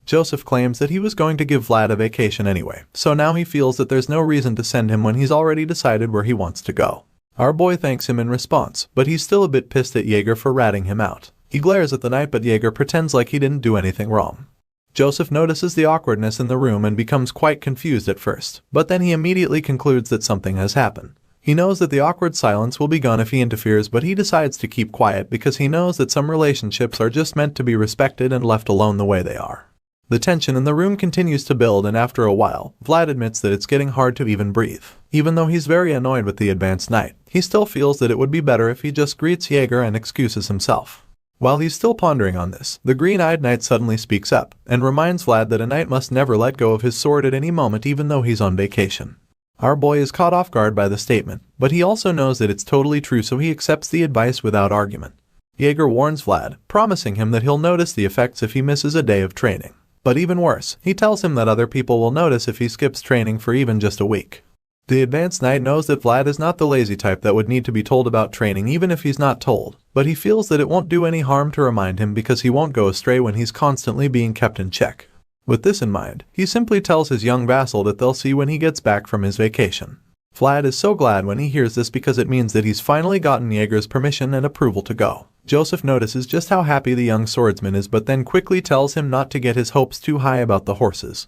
Joseph claims that he was going to give Vlad a vacation anyway, so now he feels that there's no reason to send him when he's already decided where he wants to go. Our boy thanks him in response, but he's still a bit pissed at Jaeger for ratting him out. He glares at the knight, but Jaeger pretends like he didn't do anything wrong. Joseph notices the awkwardness in the room and becomes quite confused at first, but then he immediately concludes that something has happened. He knows that the awkward silence will be gone if he interferes, but he decides to keep quiet because he knows that some relationships are just meant to be respected and left alone the way they are. The tension in the room continues to build, and after a while, Vlad admits that it's getting hard to even breathe. Even though he's very annoyed with the advanced knight, he still feels that it would be better if he just greets Jaeger and excuses himself. While he's still pondering on this, the green-eyed knight suddenly speaks up and reminds Vlad that a knight must never let go of his sword at any moment, even though he's on vacation. Our boy is caught off guard by the statement, but he also knows that it's totally true, so he accepts the advice without argument. Jaeger warns Vlad, promising him that he'll notice the effects if he misses a day of training. But even worse, he tells him that other people will notice if he skips training for even just a week. The advanced knight knows that Vlad is not the lazy type that would need to be told about training even if he's not told, but he feels that it won't do any harm to remind him because he won't go astray when he's constantly being kept in check. With this in mind, he simply tells his young vassal that they'll see when he gets back from his vacation. Vlad is so glad when he hears this because it means that he's finally gotten Jaeger's permission and approval to go. Joseph notices just how happy the young swordsman is, but then quickly tells him not to get his hopes too high about the horses.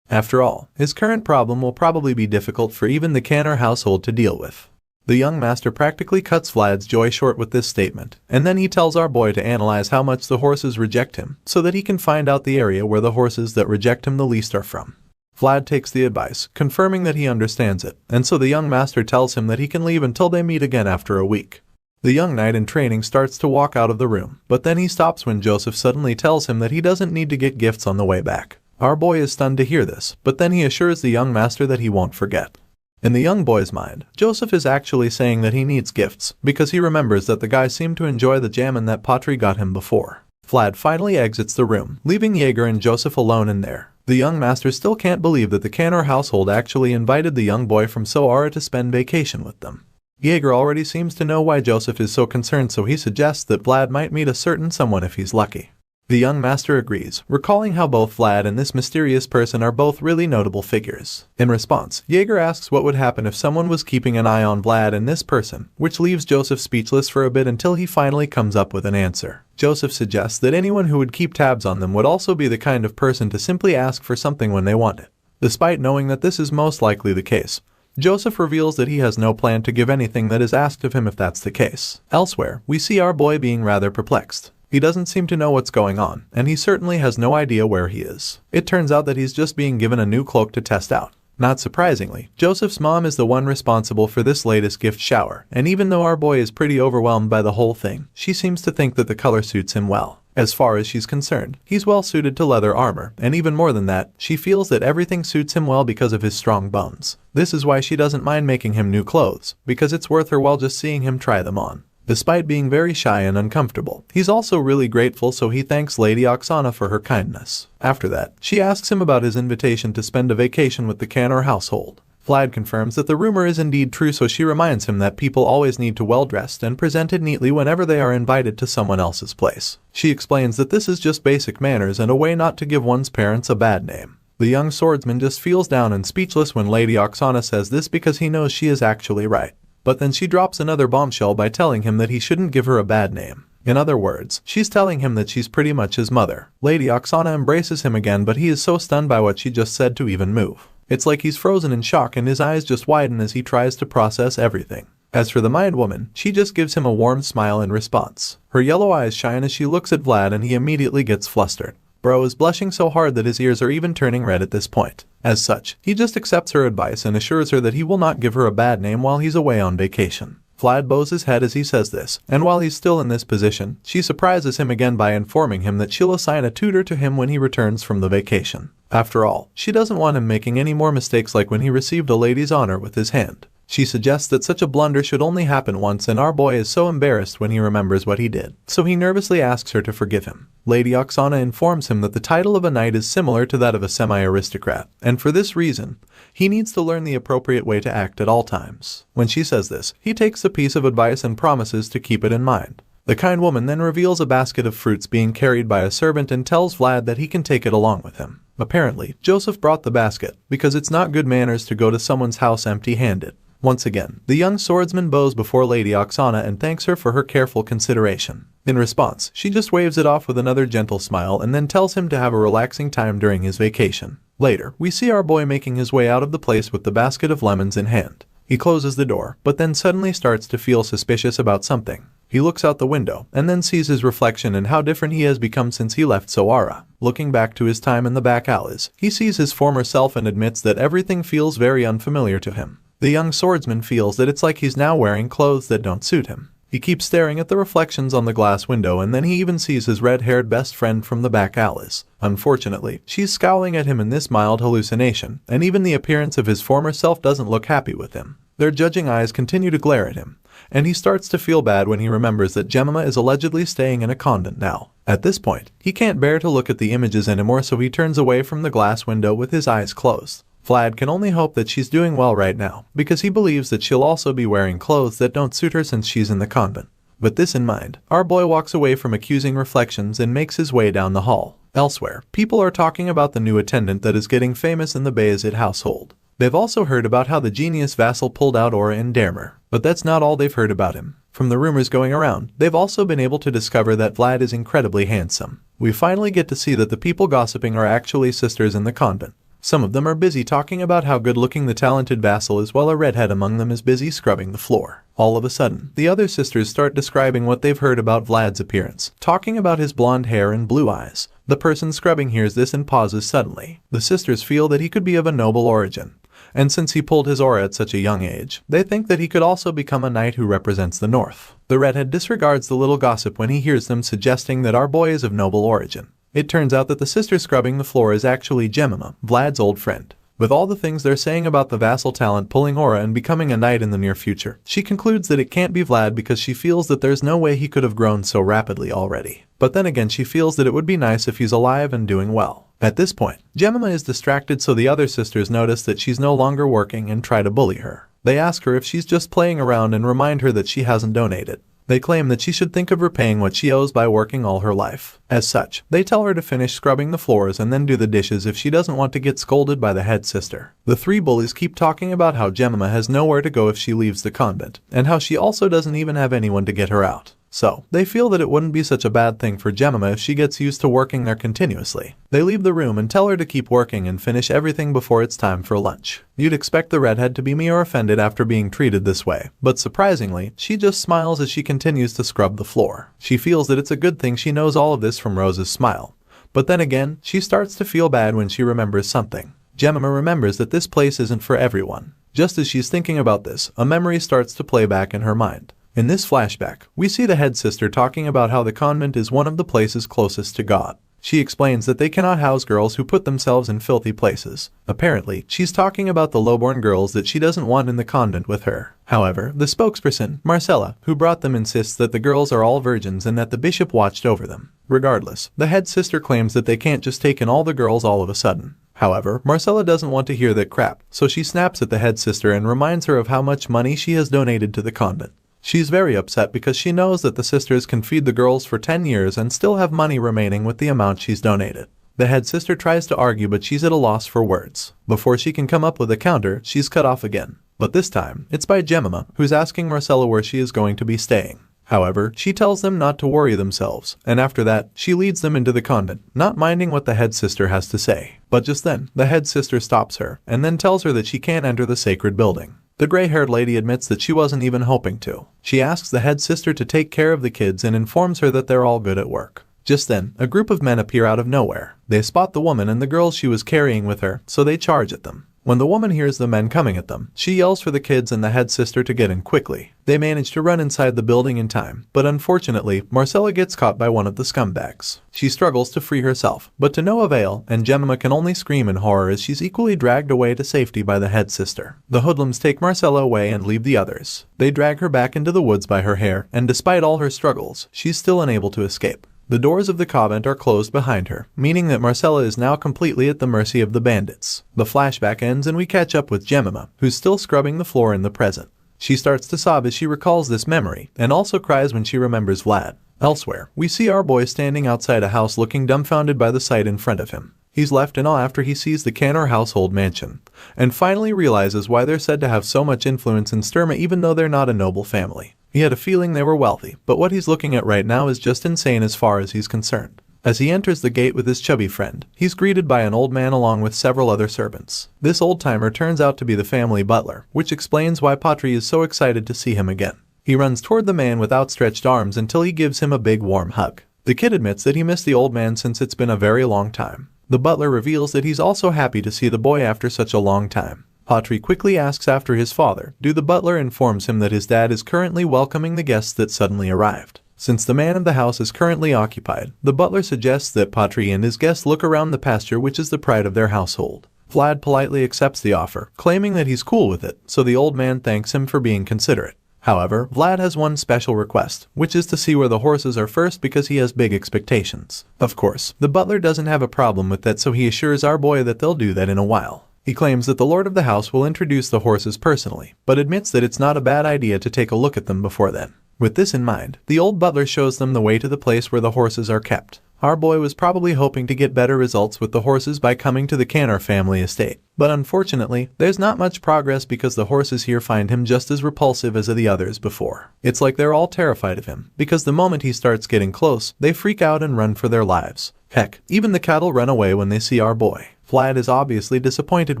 After all, his current problem will probably be difficult for even the Canner household to deal with. The young master practically cuts Vlad's joy short with this statement, and then he tells our boy to analyze how much the horses reject him, so that he can find out the area where the horses that reject him the least are from. Vlad takes the advice, confirming that he understands it, and so the young master tells him that he can leave until they meet again after a week. The young knight in training starts to walk out of the room, but then he stops when Joseph suddenly tells him that he doesn't need to get gifts on the way back. Our boy is stunned to hear this, but then he assures the young master that he won't forget. In the young boy's mind, Joseph is actually saying that he needs gifts, because he remembers that the guy seemed to enjoy the jam that Patri got him before. Vlad finally exits the room, leaving Jaeger and Joseph alone in there. The young master still can't believe that the Canner household actually invited the young boy from Sara to spend vacation with them. Jaeger already seems to know why Joseph is so concerned, so he suggests that Vlad might meet a certain someone if he's lucky. The young master agrees, recalling how both Vlad and this mysterious person are both really notable figures. In response, Jaeger asks what would happen if someone was keeping an eye on Vlad and this person, which leaves Joseph speechless for a bit until he finally comes up with an answer. Joseph suggests that anyone who would keep tabs on them would also be the kind of person to simply ask for something when they want it. Despite knowing that this is most likely the case, Joseph reveals that he has no plan to give anything that is asked of him if that's the case. Elsewhere, we see our boy being rather perplexed. He doesn't seem to know what's going on, and he certainly has no idea where he is. It turns out that he's just being given a new cloak to test out. Not surprisingly, Joseph's mom is the one responsible for this latest gift shower, and even though our boy is pretty overwhelmed by the whole thing, she seems to think that the color suits him well. As far as she's concerned, he's well suited to leather armor, and even more than that, she feels that everything suits him well because of his strong bones. This is why she doesn't mind making him new clothes, because it's worth her while just seeing him try them on. Despite being very shy and uncomfortable, he's also really grateful, so he thanks Lady Oksana for her kindness. After that, she asks him about his invitation to spend a vacation with the Canner household. Vlad confirms that the rumor is indeed true, so she reminds him that people always need to well-dressed and presented neatly whenever they are invited to someone else's place. She explains that this is just basic manners and a way not to give one's parents a bad name. The young swordsman just feels down and speechless when Lady Oksana says this because he knows she is actually right. But then she drops another bombshell by telling him that he shouldn't give her a bad name. In other words, she's telling him that she's pretty much his mother. Lady Oksana embraces him again, but he is so stunned by what she just said to even move. It's like he's frozen in shock and his eyes just widen as he tries to process everything. As for the mind woman, she just gives him a warm smile in response. Her yellow eyes shine as she looks at Vlad and he immediately gets flustered. Bro is blushing so hard that his ears are even turning red at this point. As such, he just accepts her advice and assures her that he will not give her a bad name while he's away on vacation. Vlad bows his head as he says this, and while he's still in this position, she surprises him again by informing him that she'll assign a tutor to him when he returns from the vacation. After all, she doesn't want him making any more mistakes like when he received a lady's honor with his hand. She suggests that such a blunder should only happen once, and our boy is so embarrassed when he remembers what he did, so he nervously asks her to forgive him. Lady Oksana informs him that the title of a knight is similar to that of a semi-aristocrat, and for this reason, he needs to learn the appropriate way to act at all times. When she says this, he takes the piece of advice and promises to keep it in mind. The kind woman then reveals a basket of fruits being carried by a servant and tells Vlad that he can take it along with him. Apparently, Joseph brought the basket because it's not good manners to go to someone's house empty-handed. Once again, the young swordsman bows before Lady Oksana and thanks her for her careful consideration. In response, she just waves it off with another gentle smile and then tells him to have a relaxing time during his vacation. Later, we see our boy making his way out of the place with the basket of lemons in hand. He closes the door, but then suddenly starts to feel suspicious about something. He looks out the window, and then sees his reflection and how different he has become since he left Sara. Looking back to his time in the back alleys, he sees his former self and admits that everything feels very unfamiliar to him. The young swordsman feels that it's like he's now wearing clothes that don't suit him. He keeps staring at the reflections on the glass window and then he even sees his red-haired best friend from the back alleys. Unfortunately, she's scowling at him in this mild hallucination, and even the appearance of his former self doesn't look happy with him. Their judging eyes continue to glare at him, and he starts to feel bad when he remembers that Jemima is allegedly staying in a convent now. At this point, he can't bear to look at the images anymore, so he turns away from the glass window with his eyes closed. Vlad can only hope that she's doing well right now, because he believes that she'll also be wearing clothes that don't suit her since she's in the convent. With this in mind, our boy walks away from accusing reflections and makes his way down the hall. Elsewhere, people are talking about the new attendant that is getting famous in the Bayezid household. They've also heard about how the genius vassal pulled out Aura in Dermer, but that's not all they've heard about him. From the rumors going around, they've also been able to discover that Vlad is incredibly handsome. We finally get to see that the people gossiping are actually sisters in the convent. Some of them are busy talking about how good-looking the talented vassal is, while a redhead among them is busy scrubbing the floor. All of a sudden, the other sisters start describing what they've heard about Vlad's appearance, talking about his blonde hair and blue eyes. The person scrubbing hears this and pauses suddenly. The sisters feel that he could be of a noble origin, and since he pulled his aura at such a young age, they think that he could also become a knight who represents the north. The redhead disregards the little gossip when he hears them suggesting that our boy is of noble origin. It turns out that the sister scrubbing the floor is actually Jemima, Vlad's old friend. With all the things they're saying about the vassal talent pulling aura and becoming a knight in the near future, she concludes that it can't be Vlad because she feels that there's no way he could have grown so rapidly already. But then again, she feels that it would be nice if he's alive and doing well. At this point, Jemima is distracted, so the other sisters notice that she's no longer working and try to bully her. They ask her if she's just playing around and remind her that she hasn't donated. They claim that she should think of repaying what she owes by working all her life. As such, they tell her to finish scrubbing the floors and then do the dishes if she doesn't want to get scolded by the head sister. The three bullies keep talking about how Jemima has nowhere to go if she leaves the convent, and how she also doesn't even have anyone to get her out. So, they feel that it wouldn't be such a bad thing for Jemima if she gets used to working there continuously. They leave the room and tell her to keep working and finish everything before it's time for lunch. You'd expect the redhead to be more offended after being treated this way, but surprisingly, she just smiles as she continues to scrub the floor. She feels that it's a good thing she knows all of this from Rose's smile. But then again, she starts to feel bad when she remembers something. Jemima remembers that this place isn't for everyone. Just as she's thinking about this, a memory starts to play back in her mind. In this flashback, we see the head sister talking about how the convent is one of the places closest to God. She explains that they cannot house girls who put themselves in filthy places. Apparently, she's talking about the lowborn girls that she doesn't want in the convent with her. However, the spokesperson, Marcella, who brought them, insists that the girls are all virgins and that the bishop watched over them. Regardless, the head sister claims that they can't just take in all the girls all of a sudden. However, Marcella doesn't want to hear that crap, so she snaps at the head sister and reminds her of how much money she has donated to the convent. She's very upset because she knows that the sisters can feed the girls for 10 years and still have money remaining with the amount she's donated. The head sister tries to argue, but she's at a loss for words. Before she can come up with a counter, she's cut off again. But this time, it's by Jemima, who's asking Marcella where she is going to be staying. However, she tells them not to worry themselves, and after that, she leads them into the convent, not minding what the head sister has to say. But just then, the head sister stops her, and then tells her that she can't enter the sacred building. The gray-haired lady admits that she wasn't even hoping to. She asks the head sister to take care of the kids and informs her that they're all good at work. Just then, a group of men appear out of nowhere. They spot the woman and the girls she was carrying with her, so they charge at them. When the woman hears the men coming at them, she yells for the kids and the head sister to get in quickly. They manage to run inside the building in time, but unfortunately, Marcella gets caught by one of the scumbags. She struggles to free herself, but to no avail, and Jemima can only scream in horror as she's equally dragged away to safety by the head sister. The hoodlums take Marcella away and leave the others. They drag her back into the woods by her hair, and despite all her struggles, she's still unable to escape. The doors of the convent are closed behind her, meaning that Marcella is now completely at the mercy of the bandits. The flashback ends and we catch up with Jemima, who's still scrubbing the floor in the present. She starts to sob as she recalls this memory, and also cries when she remembers Vlad. Elsewhere, we see our boy standing outside a house looking dumbfounded by the sight in front of him. He's left in awe after he sees the Canor household mansion, and finally realizes why they're said to have so much influence in Sturma even though they're not a noble family. He had a feeling they were wealthy, but what he's looking at right now is just insane as far as he's concerned. As he enters the gate with his chubby friend, he's greeted by an old man along with several other servants. This old-timer turns out to be the family butler, which explains why Patri is so excited to see him again. He runs toward the man with outstretched arms until he gives him a big warm hug. The kid admits that he missed the old man since it's been a very long time. The butler reveals that he's also happy to see the boy after such a long time. Patri quickly asks after his father. The butler informs him that his dad is currently welcoming the guests that suddenly arrived. Since the man of the house is currently occupied, the butler suggests that Patri and his guests look around the pasture, which is the pride of their household. Vlad politely accepts the offer, claiming that he's cool with it, so the old man thanks him for being considerate. However, Vlad has one special request, which is to see where the horses are first because he has big expectations. Of course, the butler doesn't have a problem with that, so he assures our boy that they'll do that in a while. He claims that the lord of the house will introduce the horses personally, but admits that it's not a bad idea to take a look at them before then. With this in mind, the old butler shows them the way to the place where the horses are kept. Our boy was probably hoping to get better results with the horses by coming to the Canor family estate. But unfortunately, there's not much progress because the horses here find him just as repulsive as the others before. It's like they're all terrified of him, because the moment he starts getting close, they freak out and run for their lives. Heck, even the cattle run away when they see our boy. Vlad is obviously disappointed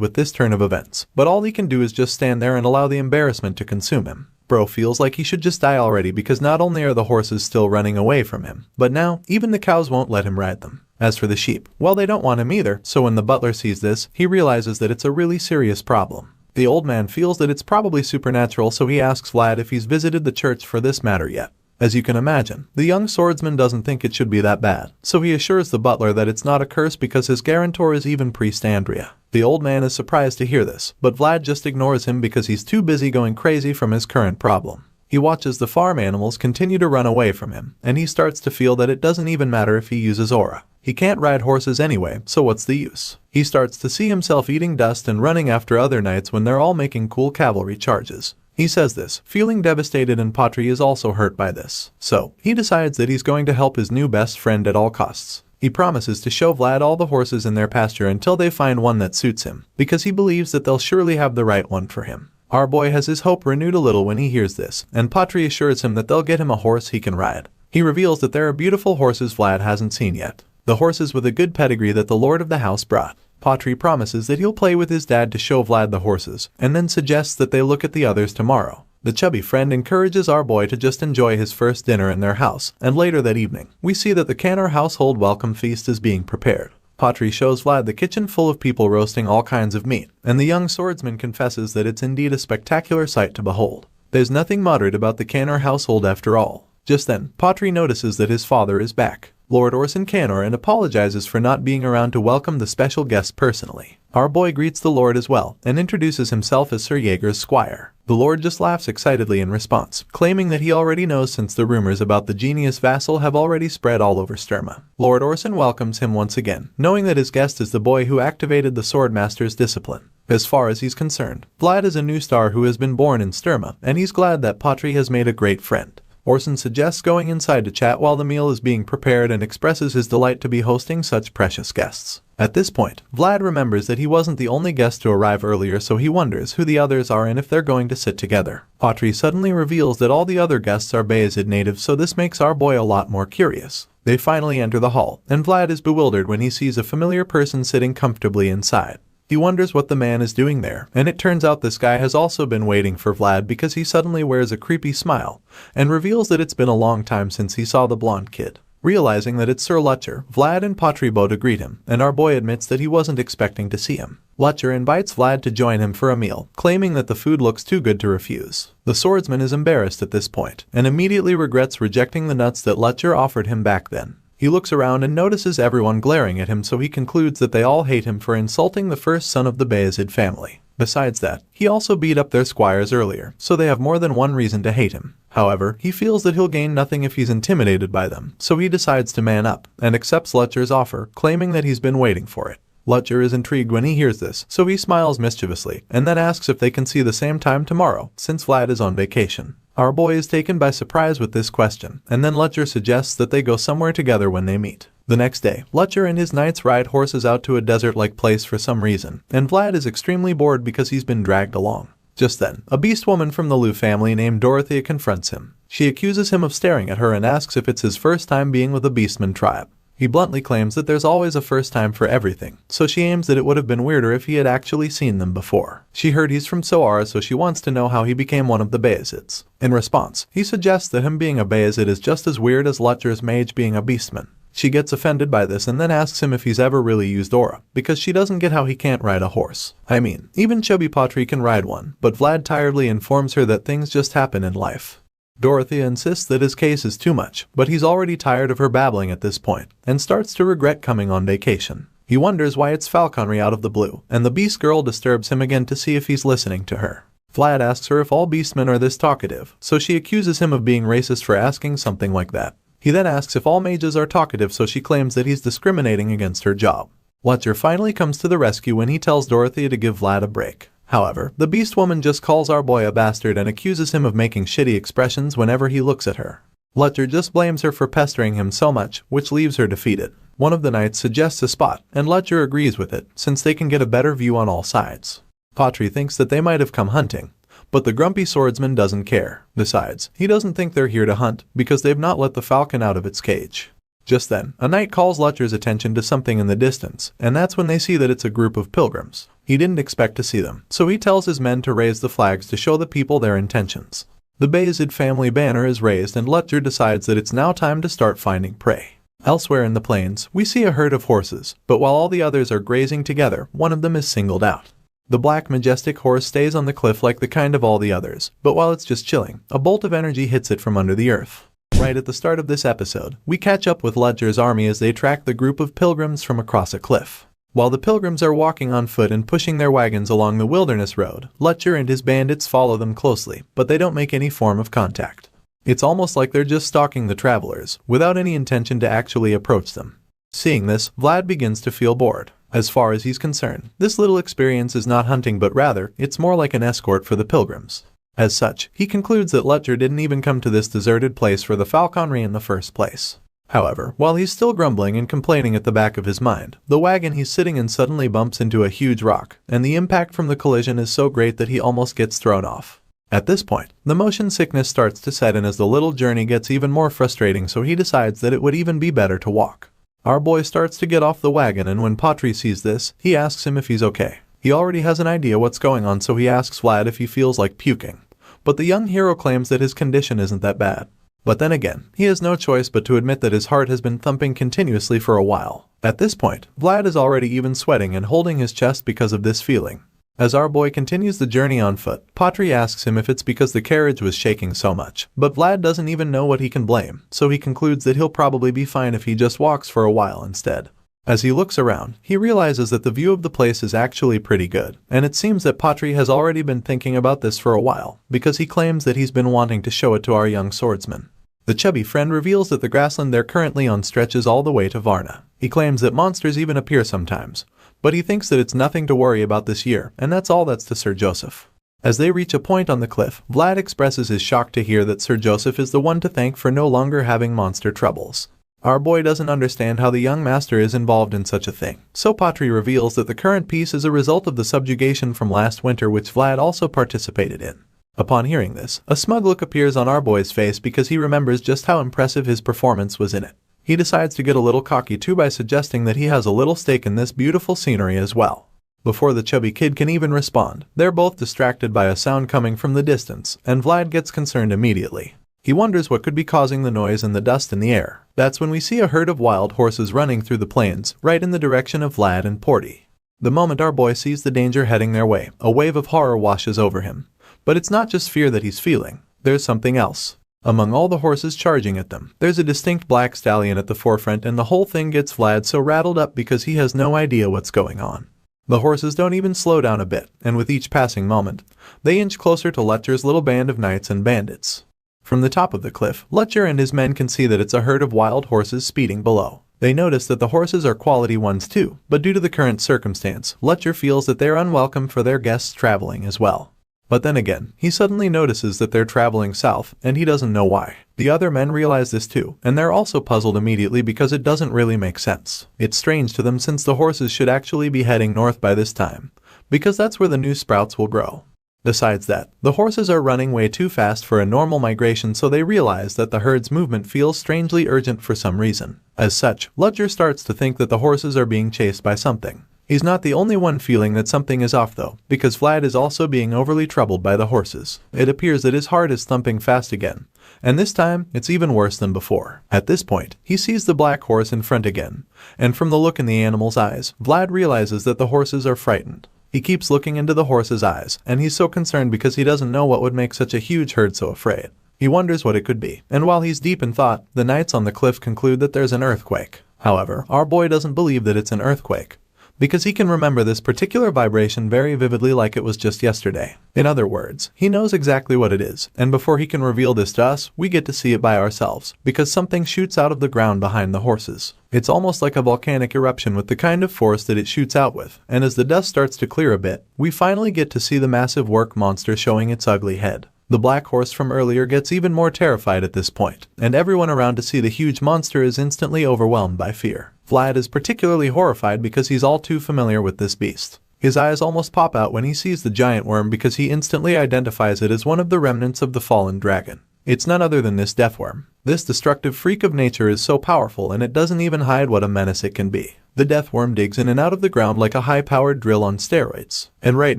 with this turn of events, but all he can do is just stand there and allow the embarrassment to consume him. Bro feels like he should just die already because not only are the horses still running away from him, but now even the cows won't let him ride them. As for the sheep, well, they don't want him either, so when the butler sees this, he realizes that it's a really serious problem. The old man feels that it's probably supernatural, so he asks Vlad if he's visited the church for this matter yet. As you can imagine, the young swordsman doesn't think it should be that bad, so he assures the butler that it's not a curse because his guarantor is even priest Andrea. The old man is surprised to hear this, but Vlad just ignores him because he's too busy going crazy from his current problem. He watches the farm animals continue to run away from him, and he starts to feel that it doesn't even matter if he uses aura. He can't ride horses anyway, so what's the use? He starts to see himself eating dust and running after other knights when they're all making cool cavalry charges. He says this, feeling devastated, and Patri is also hurt by this. So, he decides that he's going to help his new best friend at all costs. He promises to show Vlad all the horses in their pasture until they find one that suits him, because he believes that they'll surely have the right one for him. Our boy has his hope renewed a little when he hears this, and Patri assures him that they'll get him a horse he can ride. He reveals that there are beautiful horses Vlad hasn't seen yet, the horses with a good pedigree that the lord of the house brought. Patri promises that he'll play with his dad to show Vlad the horses, and then suggests that they look at the others tomorrow. The chubby friend encourages our boy to just enjoy his first dinner in their house, and later that evening, we see that the Canor household welcome feast is being prepared. Patri shows Vlad the kitchen full of people roasting all kinds of meat, and the young swordsman confesses that it's indeed a spectacular sight to behold. There's nothing moderate about the Canor household after all. Just then, Patri notices that his father is back, Lord Orson Canor, and apologizes for not being around to welcome the special guest personally. Our boy greets the Lord as well, and introduces himself as Sir Jaeger's squire. The Lord just laughs excitedly in response, claiming that he already knows since the rumors about the genius vassal have already spread all over Sturma. Lord Orson welcomes him once again, knowing that his guest is the boy who activated the Swordmaster's discipline. As far as he's concerned, Vlad is a new star who has been born in Sturma, and he's glad that Patri has made a great friend. Orson suggests going inside to chat while the meal is being prepared and expresses his delight to be hosting such precious guests. At this point, Vlad remembers that he wasn't the only guest to arrive earlier, so he wonders who the others are and if they're going to sit together. Patri suddenly reveals that all the other guests are Bayezid natives, so this makes our boy a lot more curious. They finally enter the hall, and Vlad is bewildered when he sees a familiar person sitting comfortably inside. He wonders what the man is doing there, and it turns out this guy has also been waiting for Vlad because he suddenly wears a creepy smile, and reveals that it's been a long time since he saw the blonde kid. Realizing that it's Sir Lutcher, Vlad and Patri bow to greet him, and our boy admits that he wasn't expecting to see him. Lutcher invites Vlad to join him for a meal, claiming that the food looks too good to refuse. The swordsman is embarrassed at this point, and immediately regrets rejecting the nuts that Lutcher offered him back then. He looks around and notices everyone glaring at him, so he concludes that they all hate him for insulting the first son of the Bayezid family. Besides that, he also beat up their squires earlier, so they have more than one reason to hate him. However, he feels that he'll gain nothing if he's intimidated by them, so he decides to man up, and accepts Lutcher's offer, claiming that he's been waiting for it. Lutcher is intrigued when he hears this, so he smiles mischievously and then asks if they can see the same time tomorrow, since Vlad is on vacation. Our boy is taken by surprise with this question, and then Lutcher suggests that they go somewhere together when they meet. The next day, Lutcher and his knights ride horses out to a desert-like place for some reason, and Vlad is extremely bored because he's been dragged along. Just then, a beast woman from the Liu family named Dorothea confronts him. She accuses him of staring at her and asks if it's his first time being with a beastman tribe. He bluntly claims that there's always a first time for everything, so she aims that it would have been weirder if he had actually seen them before. She heard he's from Sara, so she wants to know how he became one of the Bayazids. In response, he suggests that him being a Bayazid is just as weird as Lutcher's mage being a beastman. She gets offended by this and then asks him if he's ever really used aura, because she doesn't get how he can't ride a horse. I mean, even chubby Patri can ride one, but Vlad tiredly informs her that things just happen in life. Dorothea insists that his case is too much, but he's already tired of her babbling at this point, and starts to regret coming on vacation. He wonders why it's falconry out of the blue, and the beast girl disturbs him again to see if he's listening to her. Vlad asks her if all beastmen are this talkative, so she accuses him of being racist for asking something like that. He then asks if all mages are talkative, so she claims that he's discriminating against her job. Lutcher finally comes to the rescue when he tells Dorothea to give Vlad a break. However, the beast woman just calls our boy a bastard and accuses him of making shitty expressions whenever he looks at her. Lutcher just blames her for pestering him so much, which leaves her defeated. One of the knights suggests a spot, and Lutcher agrees with it, since they can get a better view on all sides. Patri thinks that they might have come hunting, but the grumpy swordsman doesn't care. Besides, he doesn't think they're here to hunt, because they've not let the falcon out of its cage. Just then, a knight calls Lutcher's attention to something in the distance, and that's when they see that it's a group of pilgrims. He didn't expect to see them, so he tells his men to raise the flags to show the people their intentions. The Bayazid family banner is raised and Lutcher decides that it's now time to start finding prey. Elsewhere in the plains, we see a herd of horses, but while all the others are grazing together, one of them is singled out. The black majestic horse stays on the cliff like the kind of all the others, but while it's just chilling, a bolt of energy hits it from under the earth. Right at the start of this episode, we catch up with Lutcher's army as they track the group of pilgrims from across a cliff. While the pilgrims are walking on foot and pushing their wagons along the wilderness road, Lutcher and his bandits follow them closely, but they don't make any form of contact. It's almost like they're just stalking the travelers, without any intention to actually approach them. Seeing this, Vlad begins to feel bored. As far as he's concerned, this little experience is not hunting, but rather, it's more like an escort for the pilgrims. As such, he concludes that Lutcher didn't even come to this deserted place for the falconry in the first place. However, while he's still grumbling and complaining at the back of his mind, the wagon he's sitting in suddenly bumps into a huge rock, and the impact from the collision is so great that he almost gets thrown off. At this point, the motion sickness starts to set in as the little journey gets even more frustrating, so he decides that it would even be better to walk. Our boy starts to get off the wagon, and when Patri sees this, he asks him if he's okay. He already has an idea what's going on, so he asks Vlad if he feels like puking. But the young hero claims that his condition isn't that bad. But then again, he has no choice but to admit that his heart has been thumping continuously for a while. At this point, Vlad is already even sweating and holding his chest because of this feeling. As our boy continues the journey on foot, Patri asks him if it's because the carriage was shaking so much, but Vlad doesn't even know what he can blame, so he concludes that he'll probably be fine if he just walks for a while instead. As he looks around, he realizes that the view of the place is actually pretty good, and it seems that Patri has already been thinking about this for a while, because he claims that he's been wanting to show it to our young swordsman. The chubby friend reveals that the grassland they're currently on stretches all the way to Varna. He claims that monsters even appear sometimes, but he thinks that it's nothing to worry about this year, and that's all that's to Sir Joseph. As they reach a point on the cliff, Vlad expresses his shock to hear that Sir Joseph is the one to thank for no longer having monster troubles. Our boy doesn't understand how the young master is involved in such a thing, so Patri reveals that the current peace is a result of the subjugation from last winter, which Vlad also participated in. Upon hearing this, a smug look appears on our boy's face because he remembers just how impressive his performance was in it. He decides to get a little cocky too by suggesting that he has a little stake in this beautiful scenery as well. Before the chubby kid can even respond, they're both distracted by a sound coming from the distance, and Vlad gets concerned immediately. He wonders what could be causing the noise and the dust in the air. That's when we see a herd of wild horses running through the plains, right in the direction of Vlad and Porty. The moment our boy sees the danger heading their way, a wave of horror washes over him. But it's not just fear that he's feeling, there's something else. Among all the horses charging at them, there's a distinct black stallion at the forefront, and the whole thing gets Vlad so rattled up because he has no idea what's going on. The horses don't even slow down a bit, and with each passing moment, they inch closer to Lutcher's little band of knights and bandits. From the top of the cliff, Lutcher and his men can see that it's a herd of wild horses speeding below. They notice that the horses are quality ones too, but due to the current circumstance, Lutcher feels that they're unwelcome for their guests traveling as well. But then again, he suddenly notices that they're traveling south, and he doesn't know why. The other men realize this too, and they're also puzzled immediately because it doesn't really make sense. It's strange to them since the horses should actually be heading north by this time, because that's where the new sprouts will grow. Besides that, the horses are running way too fast for a normal migration, so they realize that the herd's movement feels strangely urgent for some reason. As such, Lutcher starts to think that the horses are being chased by something. He's not the only one feeling that something is off though, because Vlad is also being overly troubled by the horses. It appears that his heart is thumping fast again, and this time, it's even worse than before. At this point, he sees the black horse in front again, and from the look in the animal's eyes, Vlad realizes that the horses are frightened. He keeps looking into the horse's eyes, and he's so concerned because he doesn't know what would make such a huge herd so afraid. He wonders what it could be, and while he's deep in thought, the knights on the cliff conclude that there's an earthquake. However, our boy doesn't believe that it's an earthquake, because he can remember this particular vibration very vividly like it was just yesterday. In other words, he knows exactly what it is, and before he can reveal this to us, we get to see it by ourselves, because something shoots out of the ground behind the horses. It's almost like a volcanic eruption with the kind of force that it shoots out with, and as the dust starts to clear a bit, we finally get to see the massive work monster showing its ugly head. The black horse from earlier gets even more terrified at this point, and everyone around to see the huge monster is instantly overwhelmed by fear. Vlad is particularly horrified because he's all too familiar with this beast. His eyes almost pop out when he sees the giant worm because he instantly identifies it as one of the remnants of the fallen dragon. It's none other than this deathworm. This destructive freak of nature is so powerful and it doesn't even hide what a menace it can be. The deathworm digs in and out of the ground like a high-powered drill on steroids. And right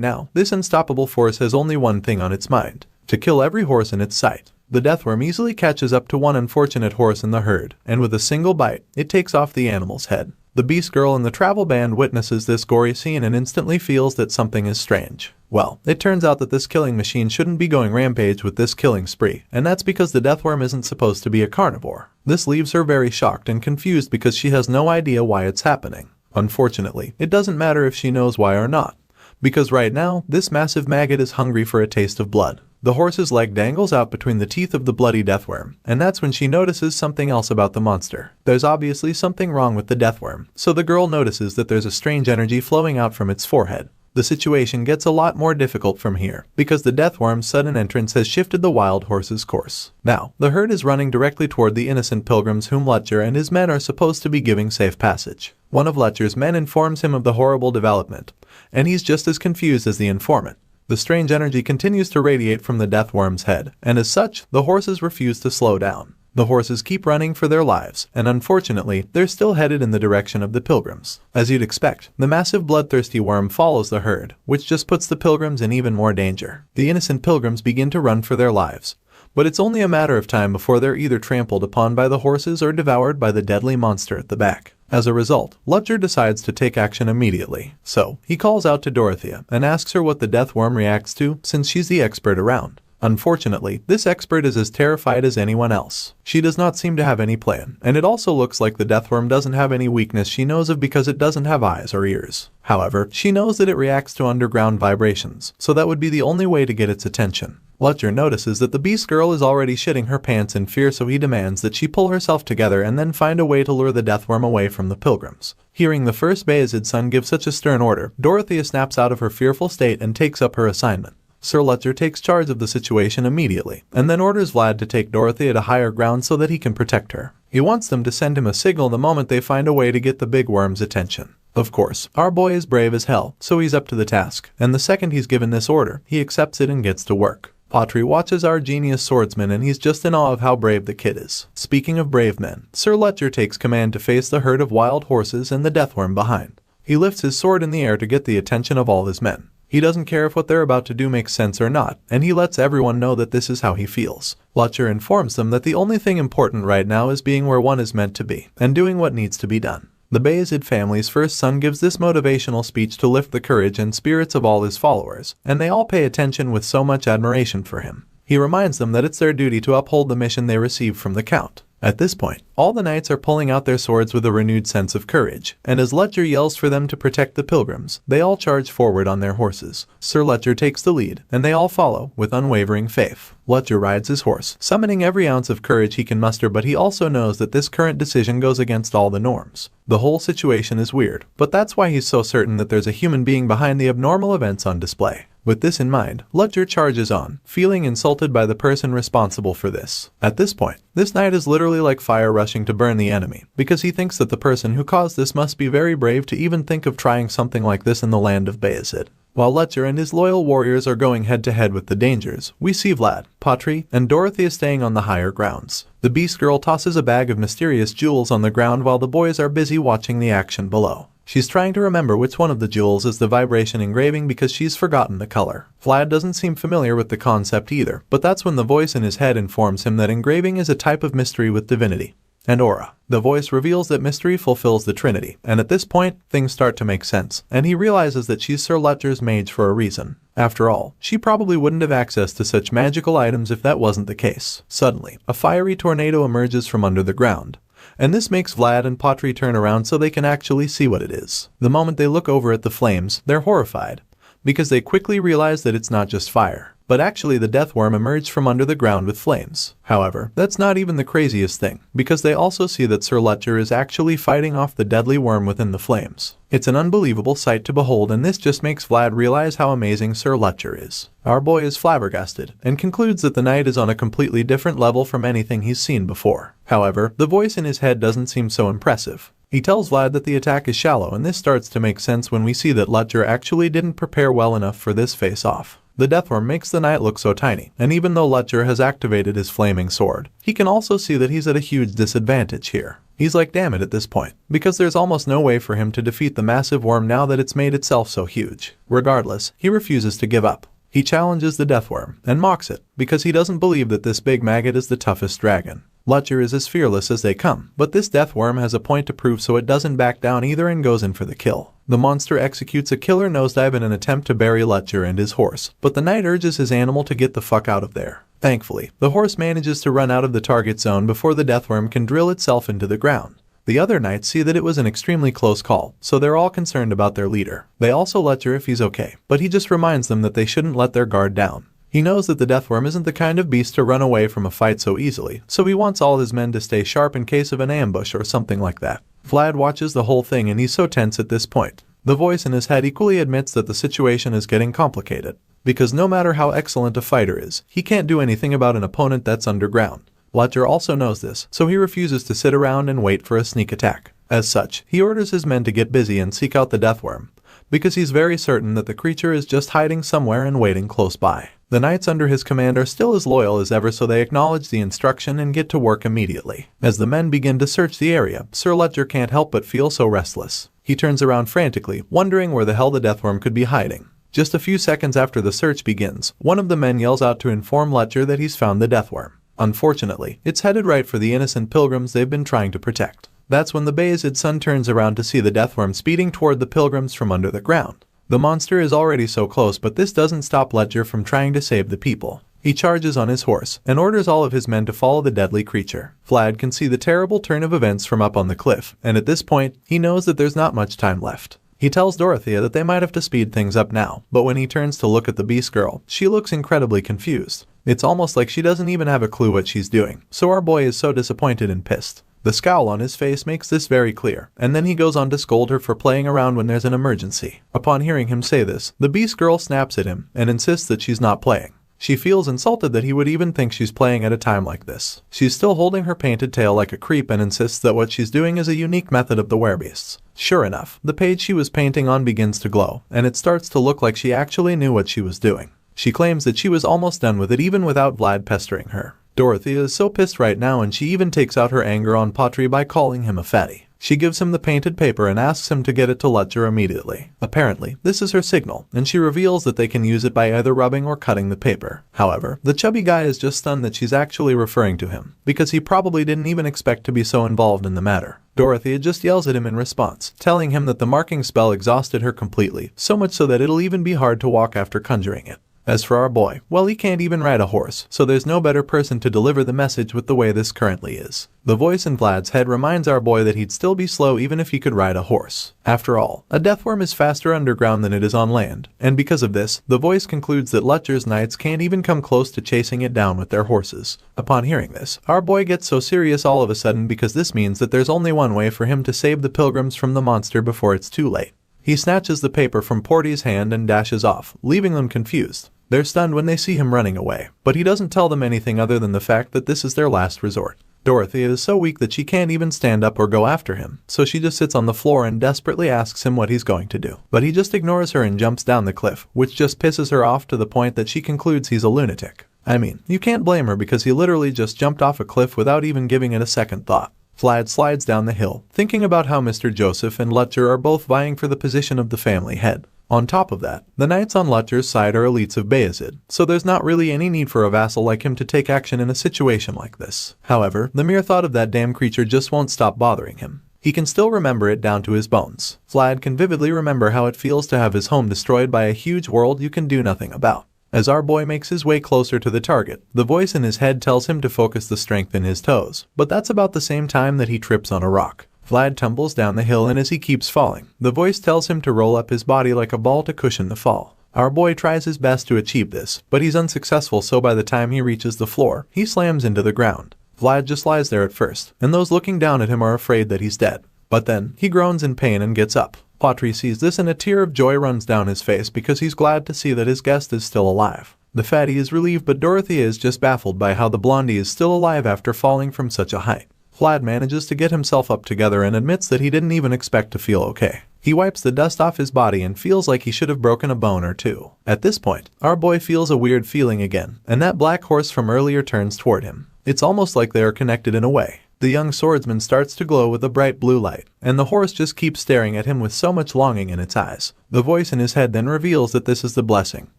now, this unstoppable force has only one thing on its mind: to kill every horse in its sight. The deathworm easily catches up to one unfortunate horse in the herd, and with a single bite, it takes off the animal's head. The beast girl in the travel band witnesses this gory scene and instantly feels that something is strange. Well, it turns out that this killing machine shouldn't be going rampage with this killing spree, and that's because the deathworm isn't supposed to be a carnivore. This leaves her very shocked and confused because she has no idea why it's happening. Unfortunately, it doesn't matter if she knows why or not, because right now, this massive maggot is hungry for a taste of blood. The horse's leg dangles out between the teeth of the bloody deathworm, and that's when she notices something else about the monster. There's obviously something wrong with the deathworm, so the girl notices that there's a strange energy flowing out from its forehead. The situation gets a lot more difficult from here, because the deathworm's sudden entrance has shifted the wild horse's course. Now, the herd is running directly toward the innocent pilgrims whom Lutcher and his men are supposed to be giving safe passage. One of Lutcher's men informs him of the horrible development, and he's just as confused as the informant. The strange energy continues to radiate from the deathworm's head, and as such, the horses refuse to slow down. The horses keep running for their lives, and unfortunately, they're still headed in the direction of the pilgrims. As you'd expect, the massive bloodthirsty worm follows the herd, which just puts the pilgrims in even more danger. The innocent pilgrims begin to run for their lives, but it's only a matter of time before they're either trampled upon by the horses or devoured by the deadly monster at the back. As a result, Lutcher decides to take action immediately. So, he calls out to Dorothea and asks her what the deathworm reacts to, since she's the expert around. Unfortunately, this expert is as terrified as anyone else. She does not seem to have any plan, and it also looks like the deathworm doesn't have any weakness she knows of because it doesn't have eyes or ears. However, she knows that it reacts to underground vibrations, so that would be the only way to get its attention. Lutcher notices that the beast girl is already shitting her pants in fear, so he demands that she pull herself together and then find a way to lure the deathworm away from the pilgrims. Hearing the first Bayezid's son give such a stern order, Dorothea snaps out of her fearful state and takes up her assignment. Sir Lutcher takes charge of the situation immediately, and then orders Vlad to take Dorothea to higher ground so that he can protect her. He wants them to send him a signal the moment they find a way to get the big worm's attention. Of course, our boy is brave as hell, so he's up to the task, and the second he's given this order, he accepts it and gets to work. Patri watches our genius swordsman and he's just in awe of how brave the kid is. Speaking of brave men, Sir Lutcher takes command to face the herd of wild horses and the deathworm behind. He lifts his sword in the air to get the attention of all his men. He doesn't care if what they're about to do makes sense or not, and he lets everyone know that this is how he feels. Lutcher informs them that the only thing important right now is being where one is meant to be, and doing what needs to be done. The Bayezid family's first son gives this motivational speech to lift the courage and spirits of all his followers, and they all pay attention with so much admiration for him. He reminds them that it's their duty to uphold the mission they received from the Count. At this point, all the knights are pulling out their swords with a renewed sense of courage, and as Letcher yells for them to protect the pilgrims, they all charge forward on their horses. Sir Letcher takes the lead, and they all follow with unwavering faith. Letcher rides his horse, summoning every ounce of courage he can muster, but he also knows that this current decision goes against all the norms. The whole situation is weird, but that's why he's so certain that there's a human being behind the abnormal events on display. With this in mind, Letcher charges on, feeling insulted by the person responsible for this. At this point, this knight is literally like fire rushing to burn the enemy, because he thinks that the person who caused this must be very brave to even think of trying something like this in the land of Bayezid. While Letcher and his loyal warriors are going head-to-head with the dangers, we see Vlad, Patri, and Dorothea staying on the higher grounds. The beast girl tosses a bag of mysterious jewels on the ground while the boys are busy watching the action below. She's trying to remember which one of the jewels is the vibration engraving because she's forgotten the color. Vlad doesn't seem familiar with the concept either, but that's when the voice in his head informs him that engraving is a type of mystery with divinity and aura. The voice reveals that mystery fulfills the Trinity, and at this point, things start to make sense, and he realizes that she's Sir Letcher's mage for a reason. After all, she probably wouldn't have access to such magical items if that wasn't the case. Suddenly, a fiery tornado emerges from under the ground, and this makes Vlad and Patri turn around so they can actually see what it is. The moment they look over at the flames, they're horrified, because they quickly realize that it's not just fire, but actually the death worm emerged from under the ground with flames. However, that's not even the craziest thing, because they also see that Sir Letcher is actually fighting off the deadly worm within the flames. It's an unbelievable sight to behold, and this just makes Vlad realize how amazing Sir Letcher is. Our boy is flabbergasted, and concludes that the knight is on a completely different level from anything he's seen before. However, the voice in his head doesn't seem so impressive. He tells Vlad that the attack is shallow, and this starts to make sense when we see that Letcher actually didn't prepare well enough for this face-off. The deathworm makes the knight look so tiny, and even though Letcher has activated his flaming sword, he can also see that he's at a huge disadvantage here. He's like, damn it at this point, because there's almost no way for him to defeat the massive worm now that it's made itself so huge. Regardless, he refuses to give up. He challenges the deathworm, and mocks it, because he doesn't believe that this big maggot is the toughest dragon. Letcher is as fearless as they come, but this deathworm has a point to prove, so it doesn't back down either and goes in for the kill. The monster executes a killer nosedive in an attempt to bury Letcher and his horse, but the knight urges his animal to get the fuck out of there. Thankfully, the horse manages to run out of the target zone before the deathworm can drill itself into the ground. The other knights see that it was an extremely close call, so they're all concerned about their leader. They also Letcher if he's okay, but he just reminds them that they shouldn't let their guard down. He knows that the deathworm isn't the kind of beast to run away from a fight so easily, so he wants all his men to stay sharp in case of an ambush or something like that. Vlad watches the whole thing and he's so tense at this point. The voice in his head equally admits that the situation is getting complicated, because no matter how excellent a fighter is, he can't do anything about an opponent that's underground. Letcher also knows this, so he refuses to sit around and wait for a sneak attack. As such, he orders his men to get busy and seek out the deathworm, because he's very certain that the creature is just hiding somewhere and waiting close by. The knights under his command are still as loyal as ever, so they acknowledge the instruction and get to work immediately. As the men begin to search the area, Sir Letcher can't help but feel so restless. He turns around frantically, wondering where the hell the deathworm could be hiding. Just a few seconds after the search begins, one of the men yells out to inform Letcher that he's found the deathworm. Unfortunately, it's headed right for the innocent pilgrims they've been trying to protect. That's when the Bayezid sun turns around to see the deathworm speeding toward the pilgrims from under the ground. The monster is already so close, but this doesn't stop Letcher from trying to save the people. He charges on his horse and orders all of his men to follow the deadly creature. Vlad can see the terrible turn of events from up on the cliff, and at this point, he knows that there's not much time left. He tells Dorothea that they might have to speed things up now, but when he turns to look at the beast girl, she looks incredibly confused. It's almost like she doesn't even have a clue what she's doing, so our boy is so disappointed and pissed. The scowl on his face makes this very clear, and then he goes on to scold her for playing around when there's an emergency. Upon hearing him say this, the beast girl snaps at him and insists that she's not playing. She feels insulted that he would even think she's playing at a time like this. She's still holding her painted tail like a creep and insists that what she's doing is a unique method of the werebeasts. Sure enough, the page she was painting on begins to glow, and it starts to look like she actually knew what she was doing. She claims that she was almost done with it even without Vlad pestering her. Dorothea is so pissed right now, and she even takes out her anger on Patri by calling him a fatty. She gives him the painted paper and asks him to get it to Letcher immediately. Apparently, this is her signal, and she reveals that they can use it by either rubbing or cutting the paper. However, the chubby guy is just stunned that she's actually referring to him, because he probably didn't even expect to be so involved in the matter. Dorothea just yells at him in response, telling him that the marking spell exhausted her completely, so much so that it'll even be hard to walk after conjuring it. As for our boy, well, he can't even ride a horse, so there's no better person to deliver the message with the way this currently is. The voice in Vlad's head reminds our boy that he'd still be slow even if he could ride a horse. After all, a deathworm is faster underground than it is on land, and because of this, the voice concludes that Lutcher's knights can't even come close to chasing it down with their horses. Upon hearing this, our boy gets so serious all of a sudden because this means that there's only one way for him to save the pilgrims from the monster before it's too late. He snatches the paper from Porty's hand and dashes off, leaving them confused. They're stunned when they see him running away, but he doesn't tell them anything other than the fact that this is their last resort. Dorothy is so weak that she can't even stand up or go after him, so she just sits on the floor and desperately asks him what he's going to do. But he just ignores her and jumps down the cliff, which just pisses her off to the point that she concludes he's a lunatic. I mean, you can't blame her because he literally just jumped off a cliff without even giving it a second thought. Vlad slides down the hill, thinking about how Mr. Joseph and Lutcher are both vying for the position of the family head. On top of that, the knights on Lutcher's side are elites of Bayezid, so there's not really any need for a vassal like him to take action in a situation like this. However, the mere thought of that damn creature just won't stop bothering him. He can still remember it down to his bones. Vlad can vividly remember how it feels to have his home destroyed by a huge world you can do nothing about. As our boy makes his way closer to the target, the voice in his head tells him to focus the strength in his toes, but that's about the same time that he trips on a rock. Vlad tumbles down the hill, and as he keeps falling, the voice tells him to roll up his body like a ball to cushion the fall. Our boy tries his best to achieve this, but he's unsuccessful, so by the time he reaches the floor, he slams into the ground. Vlad just lies there at first, and those looking down at him are afraid that he's dead. But then, he groans in pain and gets up. Patry sees this and a tear of joy runs down his face because he's glad to see that his guest is still alive. The fatty is relieved, but Dorothy is just baffled by how the blondie is still alive after falling from such a height. Vlad manages to get himself up together and admits that he didn't even expect to feel okay. He wipes the dust off his body and feels like he should have broken a bone or two. At this point, our boy feels a weird feeling again, and that black horse from earlier turns toward him. It's almost like they are connected in a way. The young swordsman starts to glow with a bright blue light, and the horse just keeps staring at him with so much longing in its eyes. The voice in his head then reveals that this is the blessing,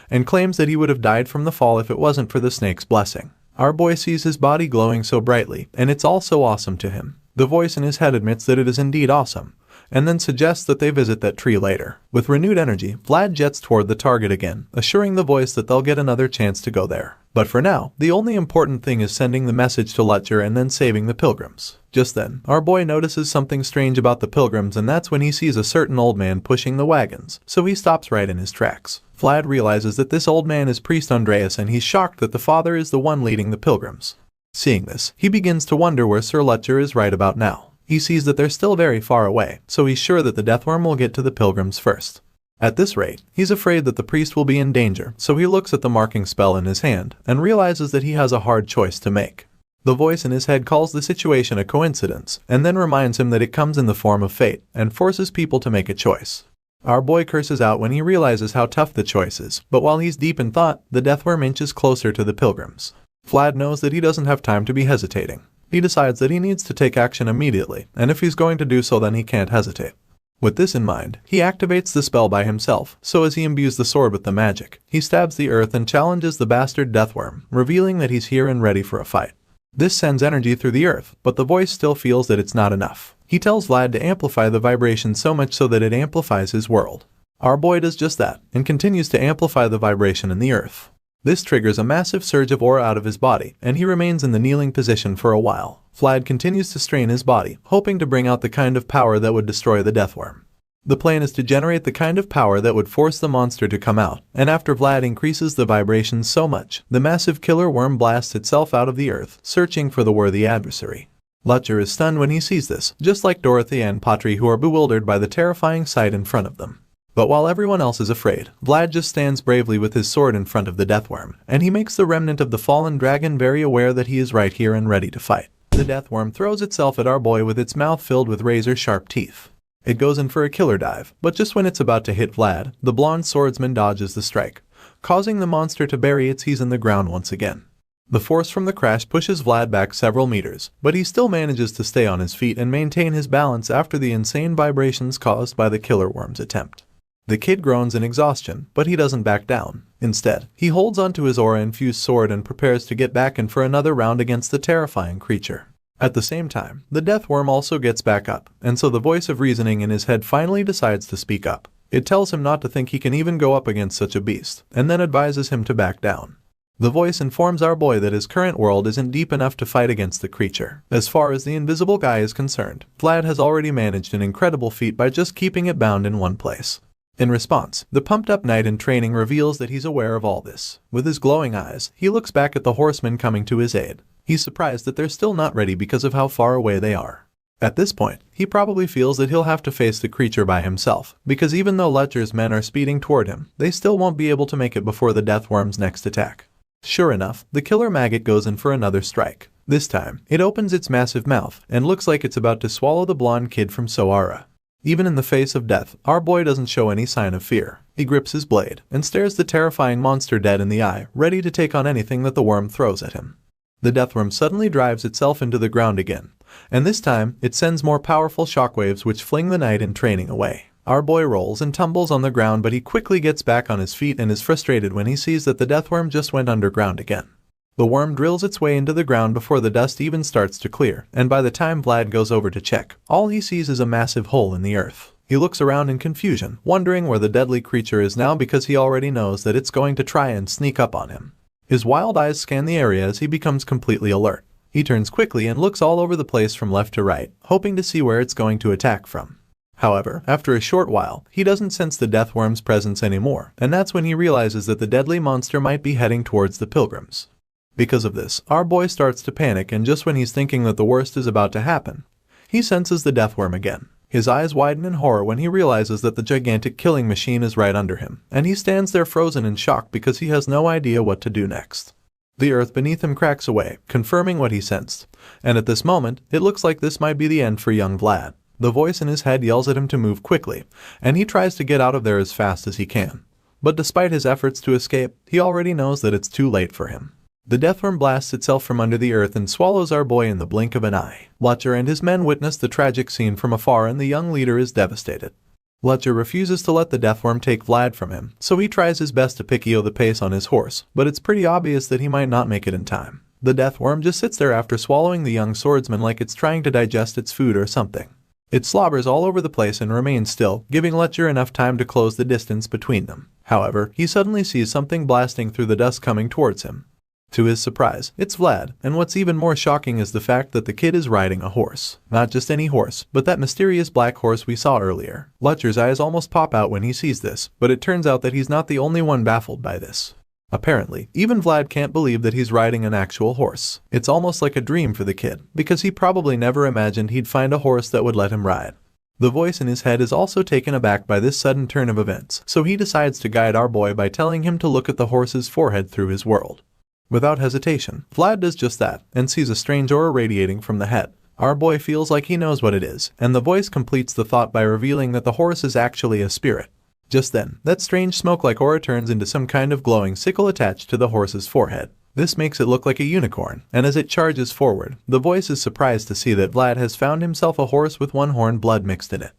and claims that he would have died from the fall if it wasn't for the snake's blessing. Our boy sees his body glowing so brightly, and it's all so awesome to him. The voice in his head admits that it is indeed awesome, and then suggests that they visit that tree later. With renewed energy, Vlad jets toward the target again, assuring the voice that they'll get another chance to go there. But for now, the only important thing is sending the message to Lutcher and then saving the pilgrims. Just then, our boy notices something strange about the pilgrims, and that's when he sees a certain old man pushing the wagons, so he stops right in his tracks. Vlad realizes that this old man is Priest Andreas, and he's shocked that the father is the one leading the pilgrims. Seeing this, he begins to wonder where Sir Lutcher is right about now. He sees that they're still very far away, so he's sure that the deathworm will get to the pilgrims first. At this rate, he's afraid that the priest will be in danger, so he looks at the marking spell in his hand and realizes that he has a hard choice to make. The voice in his head calls the situation a coincidence and then reminds him that it comes in the form of fate and forces people to make a choice. Our boy curses out when he realizes how tough the choice is, but while he's deep in thought, the deathworm inches closer to the pilgrims. Vlad knows that he doesn't have time to be hesitating. He decides that he needs to take action immediately, and if he's going to do so, then he can't hesitate. With this in mind, he activates the spell by himself, so as he imbues the sword with the magic, he stabs the earth and challenges the bastard deathworm, revealing that he's here and ready for a fight. This sends energy through the earth, but the voice still feels that it's not enough. He tells Vlad to amplify the vibration so much so that it amplifies his world. Our boy does just that, and continues to amplify the vibration in the earth. This triggers a massive surge of aura out of his body, and he remains in the kneeling position for a while. Vlad continues to strain his body, hoping to bring out the kind of power that would destroy the deathworm. The plan is to generate the kind of power that would force the monster to come out, and after Vlad increases the vibrations so much, the massive killer worm blasts itself out of the earth, searching for the worthy adversary. Lutcher is stunned when he sees this, just like Dorothy and Patry, who are bewildered by the terrifying sight in front of them. But while everyone else is afraid, Vlad just stands bravely with his sword in front of the deathworm, and he makes the remnant of the fallen dragon very aware that he is right here and ready to fight. The deathworm throws itself at our boy with its mouth filled with razor-sharp teeth. It goes in for a killer dive, but just when it's about to hit Vlad, the blonde swordsman dodges the strike, causing the monster to bury its heels in the ground once again. The force from the crash pushes Vlad back several meters, but he still manages to stay on his feet and maintain his balance after the insane vibrations caused by the killer worm's attempt. The kid groans in exhaustion, but he doesn't back down. Instead, he holds onto his aura-infused sword and prepares to get back in for another round against the terrifying creature. At the same time, the deathworm also gets back up, and so the voice of reasoning in his head finally decides to speak up. It tells him not to think he can even go up against such a beast, and then advises him to back down. The voice informs our boy that his current world isn't deep enough to fight against the creature. As far as the invisible guy is concerned, Vlad has already managed an incredible feat by just keeping it bound in one place. In response, the pumped-up knight in training reveals that he's aware of all this. With his glowing eyes, he looks back at the horsemen coming to his aid. He's surprised that they're still not ready because of how far away they are. At this point, he probably feels that he'll have to face the creature by himself, because even though Lutcher's men are speeding toward him, they still won't be able to make it before the Deathworm's next attack. Sure enough, the killer maggot goes in for another strike. This time, it opens its massive mouth and looks like it's about to swallow the blonde kid from Sara. Even in the face of death, our boy doesn't show any sign of fear. He grips his blade and stares the terrifying monster dead in the eye, ready to take on anything that the worm throws at him. The Deathworm suddenly drives itself into the ground again, and this time, it sends more powerful shockwaves which fling the knight in training away. Our boy rolls and tumbles on the ground, but he quickly gets back on his feet and is frustrated when he sees that the Deathworm just went underground again. The worm drills its way into the ground before the dust even starts to clear, and by the time Vlad goes over to check, all he sees is a massive hole in the earth. He looks around in confusion, wondering where the deadly creature is now because he already knows that it's going to try and sneak up on him. His wild eyes scan the area as he becomes completely alert. He turns quickly and looks all over the place from left to right, hoping to see where it's going to attack from. However, after a short while, he doesn't sense the Deathworm's presence anymore, and that's when he realizes that the deadly monster might be heading towards the pilgrims. Because of this, our boy starts to panic, and just when he's thinking that the worst is about to happen, he senses the Deathworm again. His eyes widen in horror when he realizes that the gigantic killing machine is right under him, and he stands there frozen in shock because he has no idea what to do next. The earth beneath him cracks away, confirming what he sensed, and at this moment, it looks like this might be the end for young Vlad. The voice in his head yells at him to move quickly, and he tries to get out of there as fast as he can. But despite his efforts to escape, he already knows that it's too late for him. The Deathworm blasts itself from under the earth and swallows our boy in the blink of an eye. Lutcher and his men witness the tragic scene from afar, and the young leader is devastated. Lutcher refuses to let the Deathworm take Vlad from him, so he tries his best to piccio the pace on his horse, but it's pretty obvious that he might not make it in time. The Deathworm just sits there after swallowing the young swordsman like it's trying to digest its food or something. It slobbers all over the place and remains still, giving Lutcher enough time to close the distance between them. However, he suddenly sees something blasting through the dust coming towards him. To his surprise, it's Vlad, and what's even more shocking is the fact that the kid is riding a horse. Not just any horse, but that mysterious black horse we saw earlier. Lutcher's eyes almost pop out when he sees this, but it turns out that he's not the only one baffled by this. Apparently, even Vlad can't believe that he's riding an actual horse. It's almost like a dream for the kid, because he probably never imagined he'd find a horse that would let him ride. The voice in his head is also taken aback by this sudden turn of events, so he decides to guide our boy by telling him to look at the horse's forehead through his world. Without hesitation, Vlad does just that, and sees a strange aura radiating from the head. Our boy feels like he knows what it is, and the voice completes the thought by revealing that the horse is actually a spirit. Just then, that strange smoke-like aura turns into some kind of glowing sickle attached to the horse's forehead. This makes it look like a unicorn, and as it charges forward, the voice is surprised to see that Vlad has found himself a horse with one horn blood mixed in it.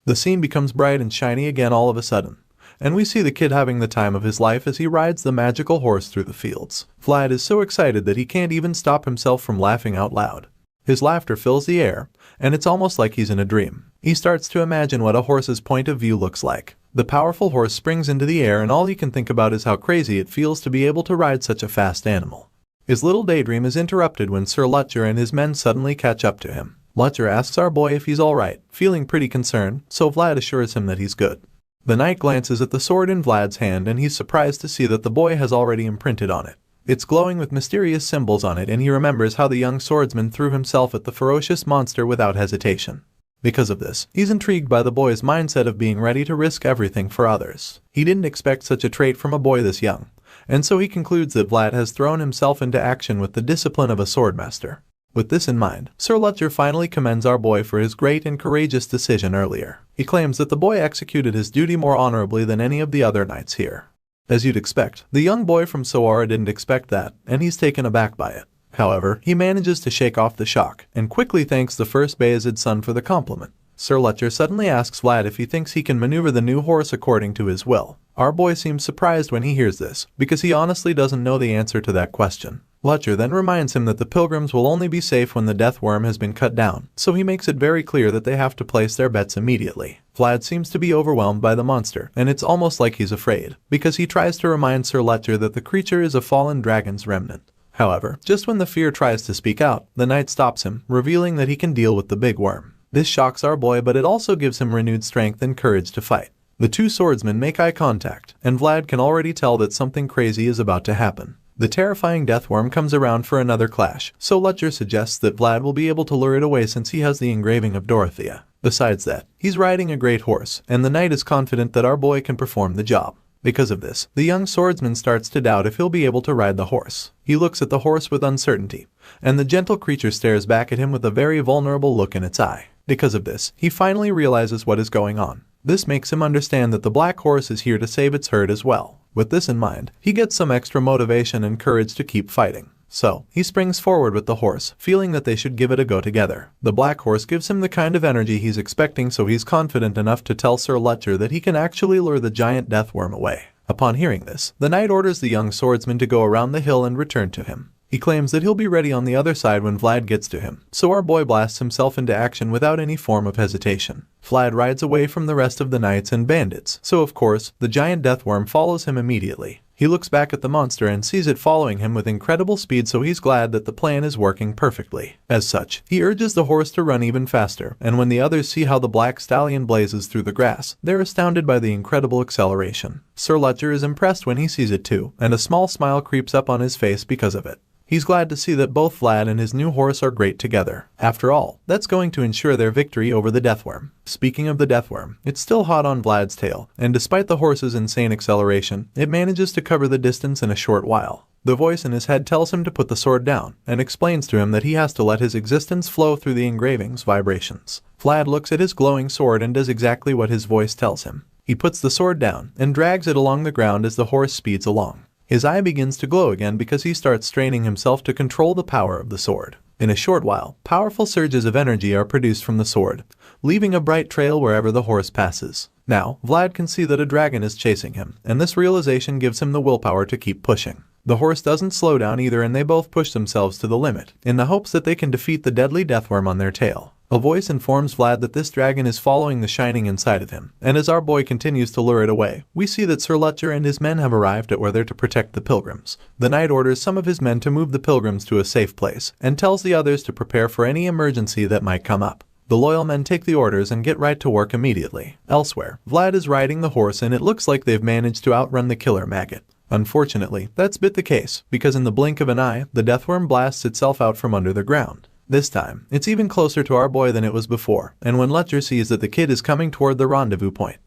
The scene becomes bright and shiny again all of a sudden, and we see the kid having the time of his life as he rides the magical horse through the fields. Vlad is so excited that he can't even stop himself from laughing out loud. His laughter fills the air, and it's almost like he's in a dream. He starts to imagine what a horse's point of view looks like. The powerful horse springs into the air, and all he can think about is how crazy it feels to be able to ride such a fast animal. His little daydream is interrupted when Sir Lutcher and his men suddenly catch up to him. Lutcher asks our boy if he's alright, feeling pretty concerned, so Vlad assures him that he's good. The knight glances at the sword in Vlad's hand, and he's surprised to see that the boy has already imprinted on it. It's glowing with mysterious symbols on it, and he remembers how the young swordsman threw himself at the ferocious monster without hesitation. Because of this, he's intrigued by the boy's mindset of being ready to risk everything for others. He didn't expect such a trait from a boy this young, and so he concludes that Vlad has thrown himself into action with the discipline of a swordmaster. With this in mind, Sir Lutcher finally commends our boy for his great and courageous decision earlier. He claims that the boy executed his duty more honorably than any of the other knights here. As you'd expect, the young boy from Sara didn't expect that, and he's taken aback by it. However, he manages to shake off the shock, and quickly thanks the first Bayezid's son for the compliment. Sir Lutcher suddenly asks Vlad if he thinks he can maneuver the new horse according to his will. Our boy seems surprised when he hears this, because he honestly doesn't know the answer to that question. Lutcher then reminds him that the pilgrims will only be safe when the death worm has been cut down, so he makes it very clear that they have to place their bets immediately. Vlad seems to be overwhelmed by the monster, and it's almost like he's afraid, because he tries to remind Sir Lutcher that the creature is a fallen dragon's remnant. However, just when the fear tries to speak out, the knight stops him, revealing that he can deal with the big worm. This shocks our boy, but it also gives him renewed strength and courage to fight. The two swordsmen make eye contact, and Vlad can already tell that something crazy is about to happen. The terrifying deathworm comes around for another clash, so Lutcher suggests that Vlad will be able to lure it away since he has the engraving of Dorothea. Besides that, he's riding a great horse, and the knight is confident that our boy can perform the job. Because of this, the young swordsman starts to doubt if he'll be able to ride the horse. He looks at the horse with uncertainty, and the gentle creature stares back at him with a very vulnerable look in its eye. Because of this, he finally realizes what is going on. This makes him understand that the black horse is here to save its herd as well. With this in mind, he gets some extra motivation and courage to keep fighting. So, he springs forward with the horse, feeling that they should give it a go together. The black horse gives him the kind of energy he's expecting, so he's confident enough to tell Sir Lutcher that he can actually lure the giant deathworm away. Upon hearing this, the knight orders the young swordsman to go around the hill and return to him. He claims that he'll be ready on the other side when Vlad gets to him, so our boy blasts himself into action without any form of hesitation. Vlad rides away from the rest of the knights and bandits, so of course, the giant deathworm follows him immediately. He looks back at the monster and sees it following him with incredible speed, so he's glad that the plan is working perfectly. As such, he urges the horse to run even faster, and when the others see how the black stallion blazes through the grass, they're astounded by the incredible acceleration. Sir Lutcher is impressed when he sees it too, and a small smile creeps up on his face because of it. He's glad to see that both Vlad and his new horse are great together. After all, that's going to ensure their victory over the deathworm. Speaking of the deathworm, it's still hot on Vlad's tail, and despite the horse's insane acceleration, it manages to cover the distance in a short while. The voice in his head tells him to put the sword down, and explains to him that he has to let his existence flow through the engraving's vibrations. Vlad looks at his glowing sword and does exactly what his voice tells him. He puts the sword down, and drags it along the ground as the horse speeds along. His eye begins to glow again because he starts straining himself to control the power of the sword. In a short while, powerful surges of energy are produced from the sword, leaving a bright trail wherever the horse passes. Now, Vlad can see that a dragon is chasing him, and this realization gives him the willpower to keep pushing. The horse doesn't slow down either, and they both push themselves to the limit, in the hopes that they can defeat the deadly deathworm on their tail. A voice informs Vlad that this dragon is following the shining inside of him, and as our boy continues to lure it away, we see that Sir Lutcher and his men have arrived at where they're to protect the pilgrims. The knight orders some of his men to move the pilgrims to a safe place, and tells the others to prepare for any emergency that might come up. The loyal men take the orders and get right to work immediately. Elsewhere, Vlad is riding the horse, and it looks like they've managed to outrun the killer maggot. Unfortunately, that's been the case, because in the blink of an eye, the deathworm blasts itself out from under the ground. This time, it's even closer to our boy than it was before, and when Lutcher sees that the kid is coming toward the rendezvous point,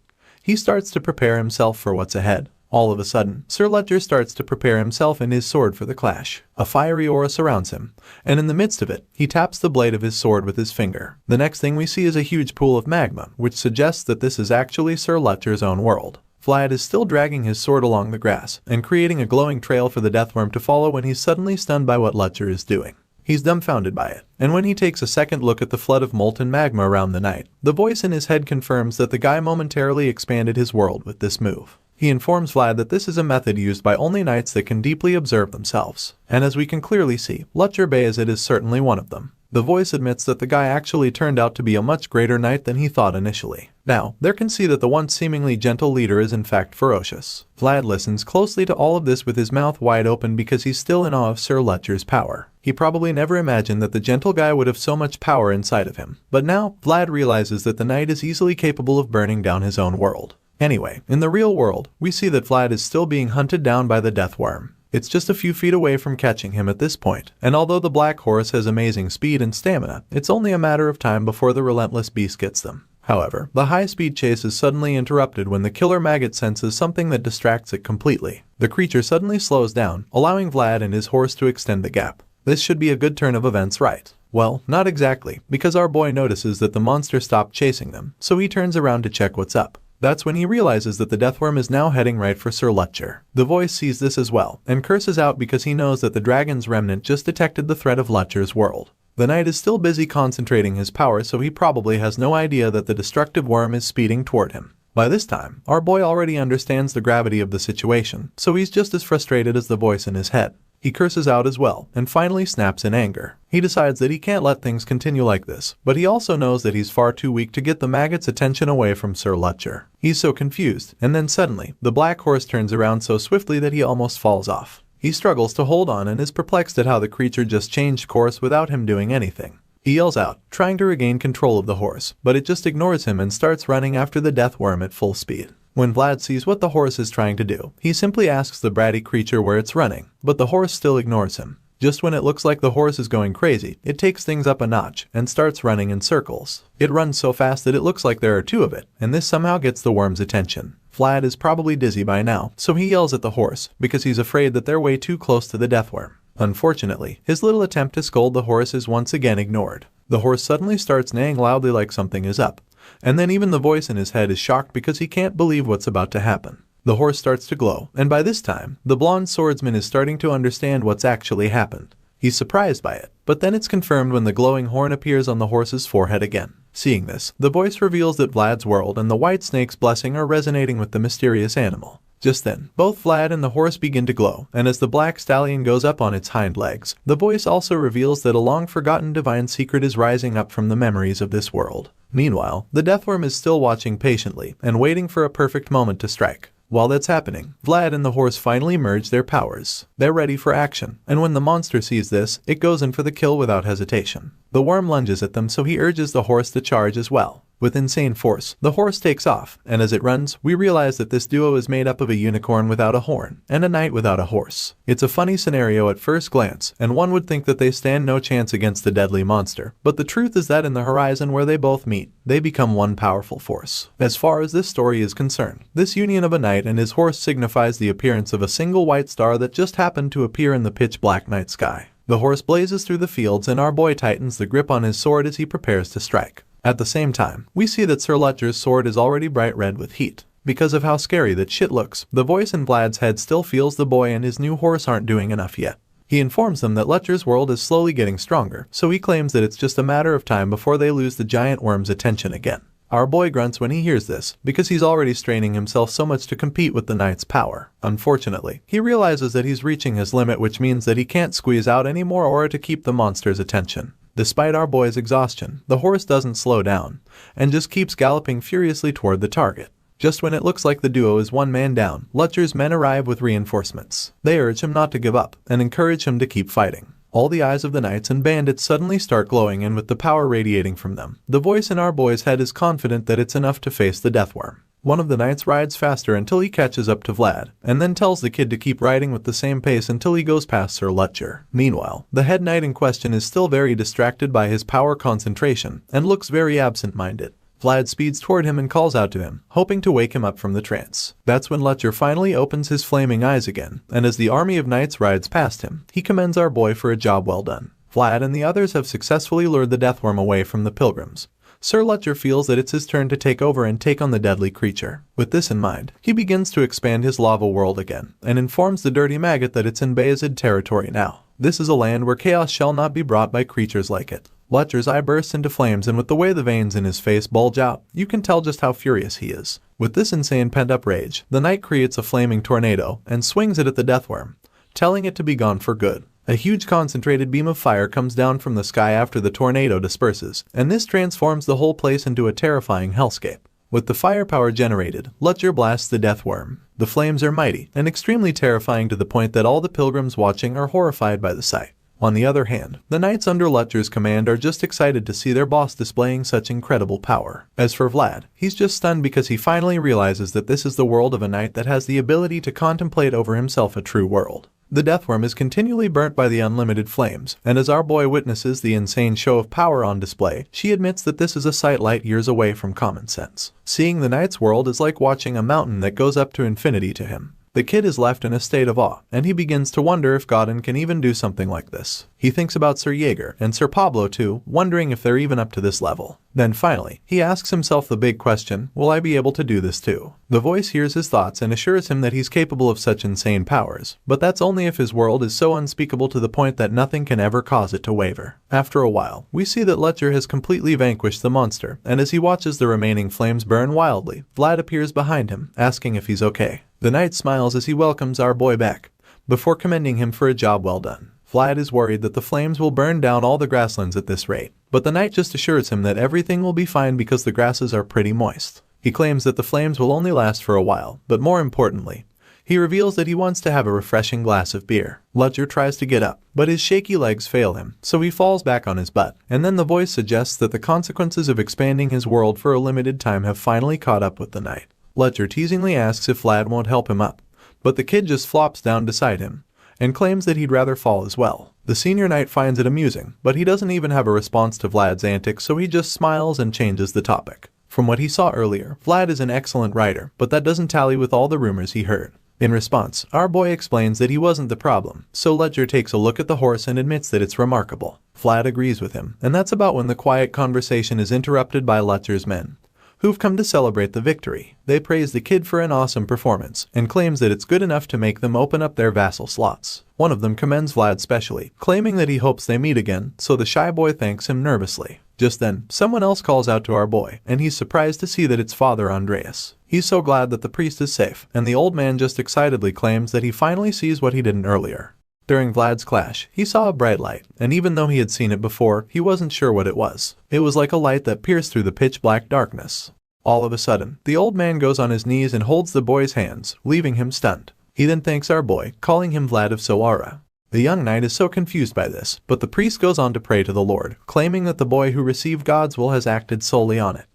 he starts to prepare himself for what's ahead. All of a sudden, Sir Lutcher starts to prepare himself and his sword for the clash. A fiery aura surrounds him, and in the midst of it, he taps the blade of his sword with his finger. The next thing we see is a huge pool of magma, which suggests that this is actually Sir Lutcher's own world. Vlad is still dragging his sword along the grass, and creating a glowing trail for the deathworm to follow when he's suddenly stunned by what Lutcher is doing. He's dumbfounded by it, and when he takes a second look at the flood of molten magma around the knight, the voice in his head confirms that the guy momentarily expanded his world with this move. He informs Vlad that this is a method used by only knights that can deeply observe themselves, and as we can clearly see, Lutcher Bayezid is certainly one of them. The voice admits that the guy actually turned out to be a much greater knight than he thought initially. Now, there can see that the once seemingly gentle leader is in fact ferocious. Vlad listens closely to all of this with his mouth wide open because he's still in awe of Sir Lutcher's power. He probably never imagined that the gentle guy would have so much power inside of him. But now, Vlad realizes that the knight is easily capable of burning down his own world. Anyway, in the real world, we see that Vlad is still being hunted down by the deathworm. It's just a few feet away from catching him at this point, and although the black horse has amazing speed and stamina, it's only a matter of time before the relentless beast gets them. However, the high-speed chase is suddenly interrupted when the killer maggot senses something that distracts it completely. The creature suddenly slows down, allowing Vlad and his horse to extend the gap. This should be a good turn of events, right? Well, not exactly, because our boy notices that the monster stopped chasing them, so he turns around to check what's up. That's when he realizes that the deathworm is now heading right for Sir Lutcher. The voice sees this as well, and curses out because he knows that the dragon's remnant just detected the threat of Lutcher's world. The knight is still busy concentrating his power, so he probably has no idea that the destructive worm is speeding toward him. By this time, our boy already understands the gravity of the situation, so he's just as frustrated as the voice in his head. He curses out as well, and finally snaps in anger. He decides that he can't let things continue like this, but he also knows that he's far too weak to get the maggot's attention away from Sir Lutcher. He's so confused, and then suddenly, the black horse turns around so swiftly that he almost falls off. He struggles to hold on and is perplexed at how the creature just changed course without him doing anything. He yells out, trying to regain control of the horse, but it just ignores him and starts running after the death worm at full speed. When Vlad sees what the horse is trying to do, he simply asks the bratty creature where it's running, but the horse still ignores him. Just when it looks like the horse is going crazy, it takes things up a notch and starts running in circles. It runs so fast that it looks like there are two of it, and this somehow gets the worm's attention. Vlad is probably dizzy by now, so he yells at the horse because he's afraid that they're way too close to the death worm. Unfortunately, his little attempt to scold the horse is once again ignored. The horse suddenly starts neighing loudly like something is up, and then even the voice in his head is shocked because he can't believe what's about to happen. The horse starts to glow, and by this time, the blonde swordsman is starting to understand what's actually happened. He's surprised by it, but then it's confirmed when the glowing horn appears on the horse's forehead again. Seeing this, the voice reveals that Vlad's world and the white snake's blessing are resonating with the mysterious animal. Just then, both Vlad and the horse begin to glow, and as the black stallion goes up on its hind legs, the voice also reveals that a long-forgotten divine secret is rising up from the memories of this world. Meanwhile, the deathworm is still watching patiently and waiting for a perfect moment to strike. While that's happening, Vlad and the horse finally merge their powers. They're ready for action, and when the monster sees this, it goes in for the kill without hesitation. The worm lunges at them, so he urges the horse to charge as well. With insane force, the horse takes off, and as it runs, we realize that this duo is made up of a unicorn without a horn and a knight without a horse. It's a funny scenario at first glance, and one would think that they stand no chance against the deadly monster, but the truth is that in the horizon where they both meet, they become one powerful force. As far as this story is concerned, this union of a knight and his horse signifies the appearance of a single white star that just happened to appear in the pitch-black night sky. The horse blazes through the fields, and our boy tightens the grip on his sword as he prepares to strike. At the same time, we see that Sir Lutcher's sword is already bright red with heat. Because of how scary that shit looks, the voice in Vlad's head still feels the boy and his new horse aren't doing enough yet. He informs them that Lutcher's world is slowly getting stronger, so he claims that it's just a matter of time before they lose the giant worm's attention again. Our boy grunts when he hears this, because he's already straining himself so much to compete with the knight's power. Unfortunately, he realizes that he's reaching his limit, which means that he can't squeeze out any more aura to keep the monster's attention. Despite our boy's exhaustion, the horse doesn't slow down, and just keeps galloping furiously toward the target. Just when it looks like the duo is one man down, Lutcher's men arrive with reinforcements. They urge him not to give up, and encourage him to keep fighting. All the eyes of the knights and bandits suddenly start glowing, and with the power radiating from them, the voice in our boy's head is confident that it's enough to face the deathworm. One of the knights rides faster until he catches up to Vlad, and then tells the kid to keep riding with the same pace until he goes past Sir Lutcher. Meanwhile, the head knight in question is still very distracted by his power concentration, and looks very absent-minded. Vlad speeds toward him and calls out to him, hoping to wake him up from the trance. That's when Lutcher finally opens his flaming eyes again, and as the army of knights rides past him, he commends our boy for a job well done. Vlad and the others have successfully lured the deathworm away from the pilgrims. Sir Lutcher feels that it's his turn to take over and take on the deadly creature. With this in mind, he begins to expand his lava world again, and informs the dirty maggot that it's in Bayezid territory now. This is a land where chaos shall not be brought by creatures like it. Lutcher's eye bursts into flames, and with the way the veins in his face bulge out, you can tell just how furious he is. With this insane pent-up rage, the knight creates a flaming tornado and swings it at the deathworm, telling it to be gone for good. A huge concentrated beam of fire comes down from the sky after the tornado disperses, and this transforms the whole place into a terrifying hellscape. With the firepower generated, Lutcher blasts the deathworm. The flames are mighty and extremely terrifying to the point that all the pilgrims watching are horrified by the sight. On the other hand, the knights under Lutcher's command are just excited to see their boss displaying such incredible power. As for Vlad, he's just stunned because he finally realizes that this is the world of a knight that has the ability to contemplate over himself a true world. The deathworm is continually burnt by the unlimited flames, and as our boy witnesses the insane show of power on display, she admits that this is a sight light years away from common sense. Seeing the knight's world is like watching a mountain that goes up to infinity to him. The kid is left in a state of awe, and he begins to wonder if Godin can even do something like this. He thinks about Sir Jaeger and Sir Pablo too, wondering if they're even up to this level. Then finally, he asks himself the big question, will I be able to do this too? The voice hears his thoughts and assures him that he's capable of such insane powers, but that's only if his world is so unspeakable to the point that nothing can ever cause it to waver. After a while, we see that Lutcher has completely vanquished the monster, and as he watches the remaining flames burn wildly, Vlad appears behind him, asking if he's okay. The knight smiles as he welcomes our boy back, before commending him for a job well done. Vlad is worried that the flames will burn down all the grasslands at this rate, but the knight just assures him that everything will be fine because the grasses are pretty moist. He claims that the flames will only last for a while, but more importantly, he reveals that he wants to have a refreshing glass of beer. Ludger tries to get up, but his shaky legs fail him, so he falls back on his butt, and then the voice suggests that the consequences of expanding his world for a limited time have finally caught up with the knight. Ludger teasingly asks if Vlad won't help him up, but the kid just flops down beside him, and claims that he'd rather fall as well. The senior knight finds it amusing, but he doesn't even have a response to Vlad's antics, so he just smiles and changes the topic. From what he saw earlier, Vlad is an excellent writer, but that doesn't tally with all the rumors he heard. In response, our boy explains that he wasn't the problem, so Ludger takes a look at the horse and admits that it's remarkable. Vlad agrees with him, and that's about when the quiet conversation is interrupted by Ludger's men, who've come to celebrate the victory. They praise the kid for an awesome performance, and claims that it's good enough to make them open up their vassal slots. One of them commends Vlad specially, claiming that he hopes they meet again, so the shy boy thanks him nervously. Just then, someone else calls out to our boy, and he's surprised to see that it's Father Andreas. He's so glad that the priest is safe, and the old man just excitedly claims that he finally sees what he didn't earlier. During Vlad's clash, he saw a bright light, and even though he had seen it before, he wasn't sure what it was. It was like a light that pierced through the pitch-black darkness. All of a sudden, the old man goes on his knees and holds the boy's hands, leaving him stunned. He then thanks our boy, calling him Vlad of Sara. The young knight is so confused by this, but the priest goes on to pray to the Lord, claiming that the boy who received God's will has acted solely on it.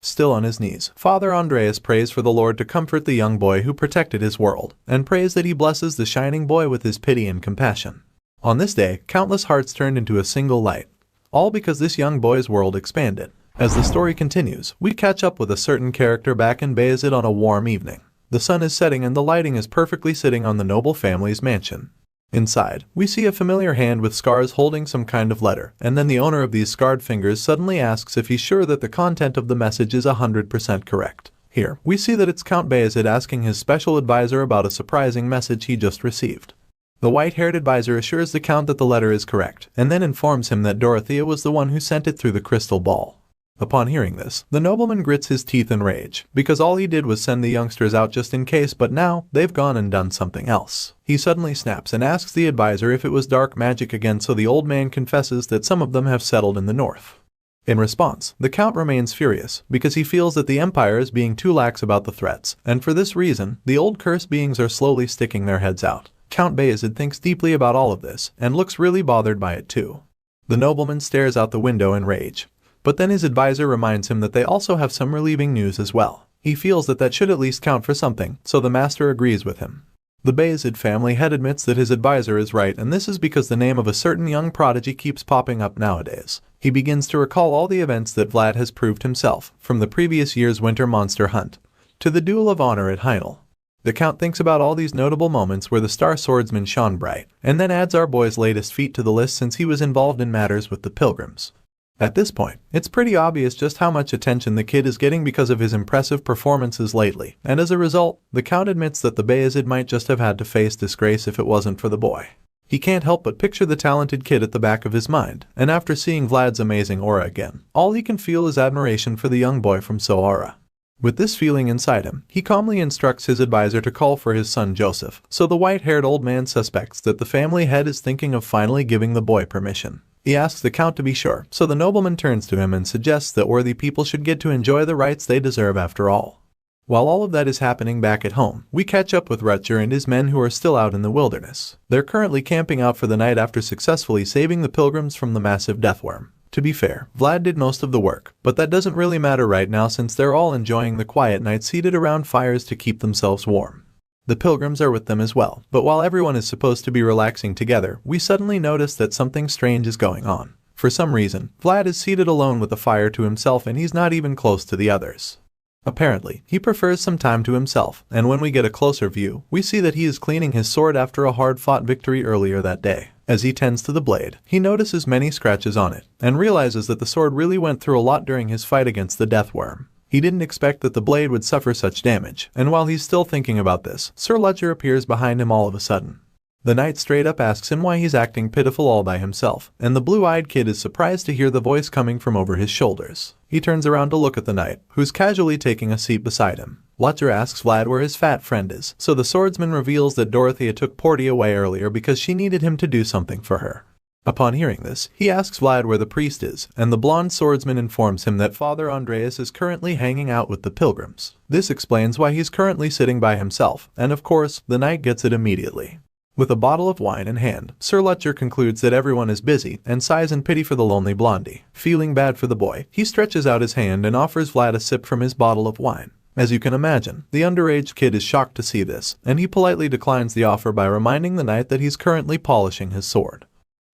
Still on his knees, Father Andreas prays for the Lord to comfort the young boy who protected his world, and prays that he blesses the shining boy with his pity and compassion. On this day, countless hearts turned into a single light, all because this young boy's world expanded. As the story continues, we catch up with a certain character back in Bayezid on a warm evening. The sun is setting and the lighting is perfectly sitting on the noble family's mansion. Inside, we see a familiar hand with scars holding some kind of letter, and then the owner of these scarred fingers suddenly asks if he's sure that the content of the message is 100% correct. Here, we see that it's Count Bayezid asking his special advisor about a surprising message he just received. The white-haired advisor assures the Count that the letter is correct, and then informs him that Dorothea was the one who sent it through the crystal ball. Upon hearing this, the nobleman grits his teeth in rage, because all he did was send the youngsters out just in case, but now they've gone and done something else. He suddenly snaps and asks the advisor if it was dark magic again, so the old man confesses that some of them have settled in the north. In response, the Count remains furious, because he feels that the Empire is being too lax about the threats, and for this reason, the old cursed beings are slowly sticking their heads out. Count Bayezid thinks deeply about all of this, and looks really bothered by it too. The nobleman stares out the window in rage. But then his advisor reminds him that they also have some relieving news as well. He feels that that should at least count for something, so the master agrees with him. The Bayezid family head admits that his advisor is right, and this is because the name of a certain young prodigy keeps popping up nowadays. He begins to recall all the events that Vlad has proved himself, from the previous year's winter monster hunt to the duel of honor at Heimdall. The Count thinks about all these notable moments where the star swordsman shone bright, and then adds our boy's latest feat to the list since he was involved in matters with the pilgrims. At this point, it's pretty obvious just how much attention the kid is getting because of his impressive performances lately, and as a result, the Count admits that the Bayezid might just have had to face disgrace if it wasn't for the boy. He can't help but picture the talented kid at the back of his mind, and after seeing Vlad's amazing aura again, all he can feel is admiration for the young boy from Sara. With this feeling inside him, he calmly instructs his advisor to call for his son Joseph, so the white-haired old man suspects that the family head is thinking of finally giving the boy permission. He asks the Count to be sure, so the nobleman turns to him and suggests that worthy people should get to enjoy the rights they deserve after all. While all of that is happening back at home, we catch up with Rutger and his men who are still out in the wilderness. They're currently camping out for the night after successfully saving the pilgrims from the massive deathworm. To be fair, Vlad did most of the work, but that doesn't really matter right now since they're all enjoying the quiet night seated around fires to keep themselves warm. The pilgrims are with them as well, but while everyone is supposed to be relaxing together, we suddenly notice that something strange is going on. For some reason, Vlad is seated alone with the fire to himself and he's not even close to the others. Apparently, he prefers some time to himself, and when we get a closer view, we see that he is cleaning his sword after a hard-fought victory earlier that day. As he tends to the blade, he notices many scratches on it, and realizes that the sword really went through a lot during his fight against the deathworm. He didn't expect that the blade would suffer such damage, and while he's still thinking about this, Sir Ludger appears behind him all of a sudden. The knight straight up asks him why he's acting pitiful all by himself, and the blue-eyed kid is surprised to hear the voice coming from over his shoulders. He turns around to look at the knight, who's casually taking a seat beside him. Lutcher asks Vlad where his fat friend is, so the swordsman reveals that Dorothea took Porty away earlier because she needed him to do something for her. Upon hearing this, he asks Vlad where the priest is, and the blonde swordsman informs him that Father Andreas is currently hanging out with the pilgrims. This explains why he's currently sitting by himself, and of course, the knight gets it immediately. With a bottle of wine in hand, Sir Lutcher concludes that everyone is busy and sighs in pity for the lonely blondie. Feeling bad for the boy, he stretches out his hand and offers Vlad a sip from his bottle of wine. As you can imagine, the underage kid is shocked to see this, and he politely declines the offer by reminding the knight that he's currently polishing his sword.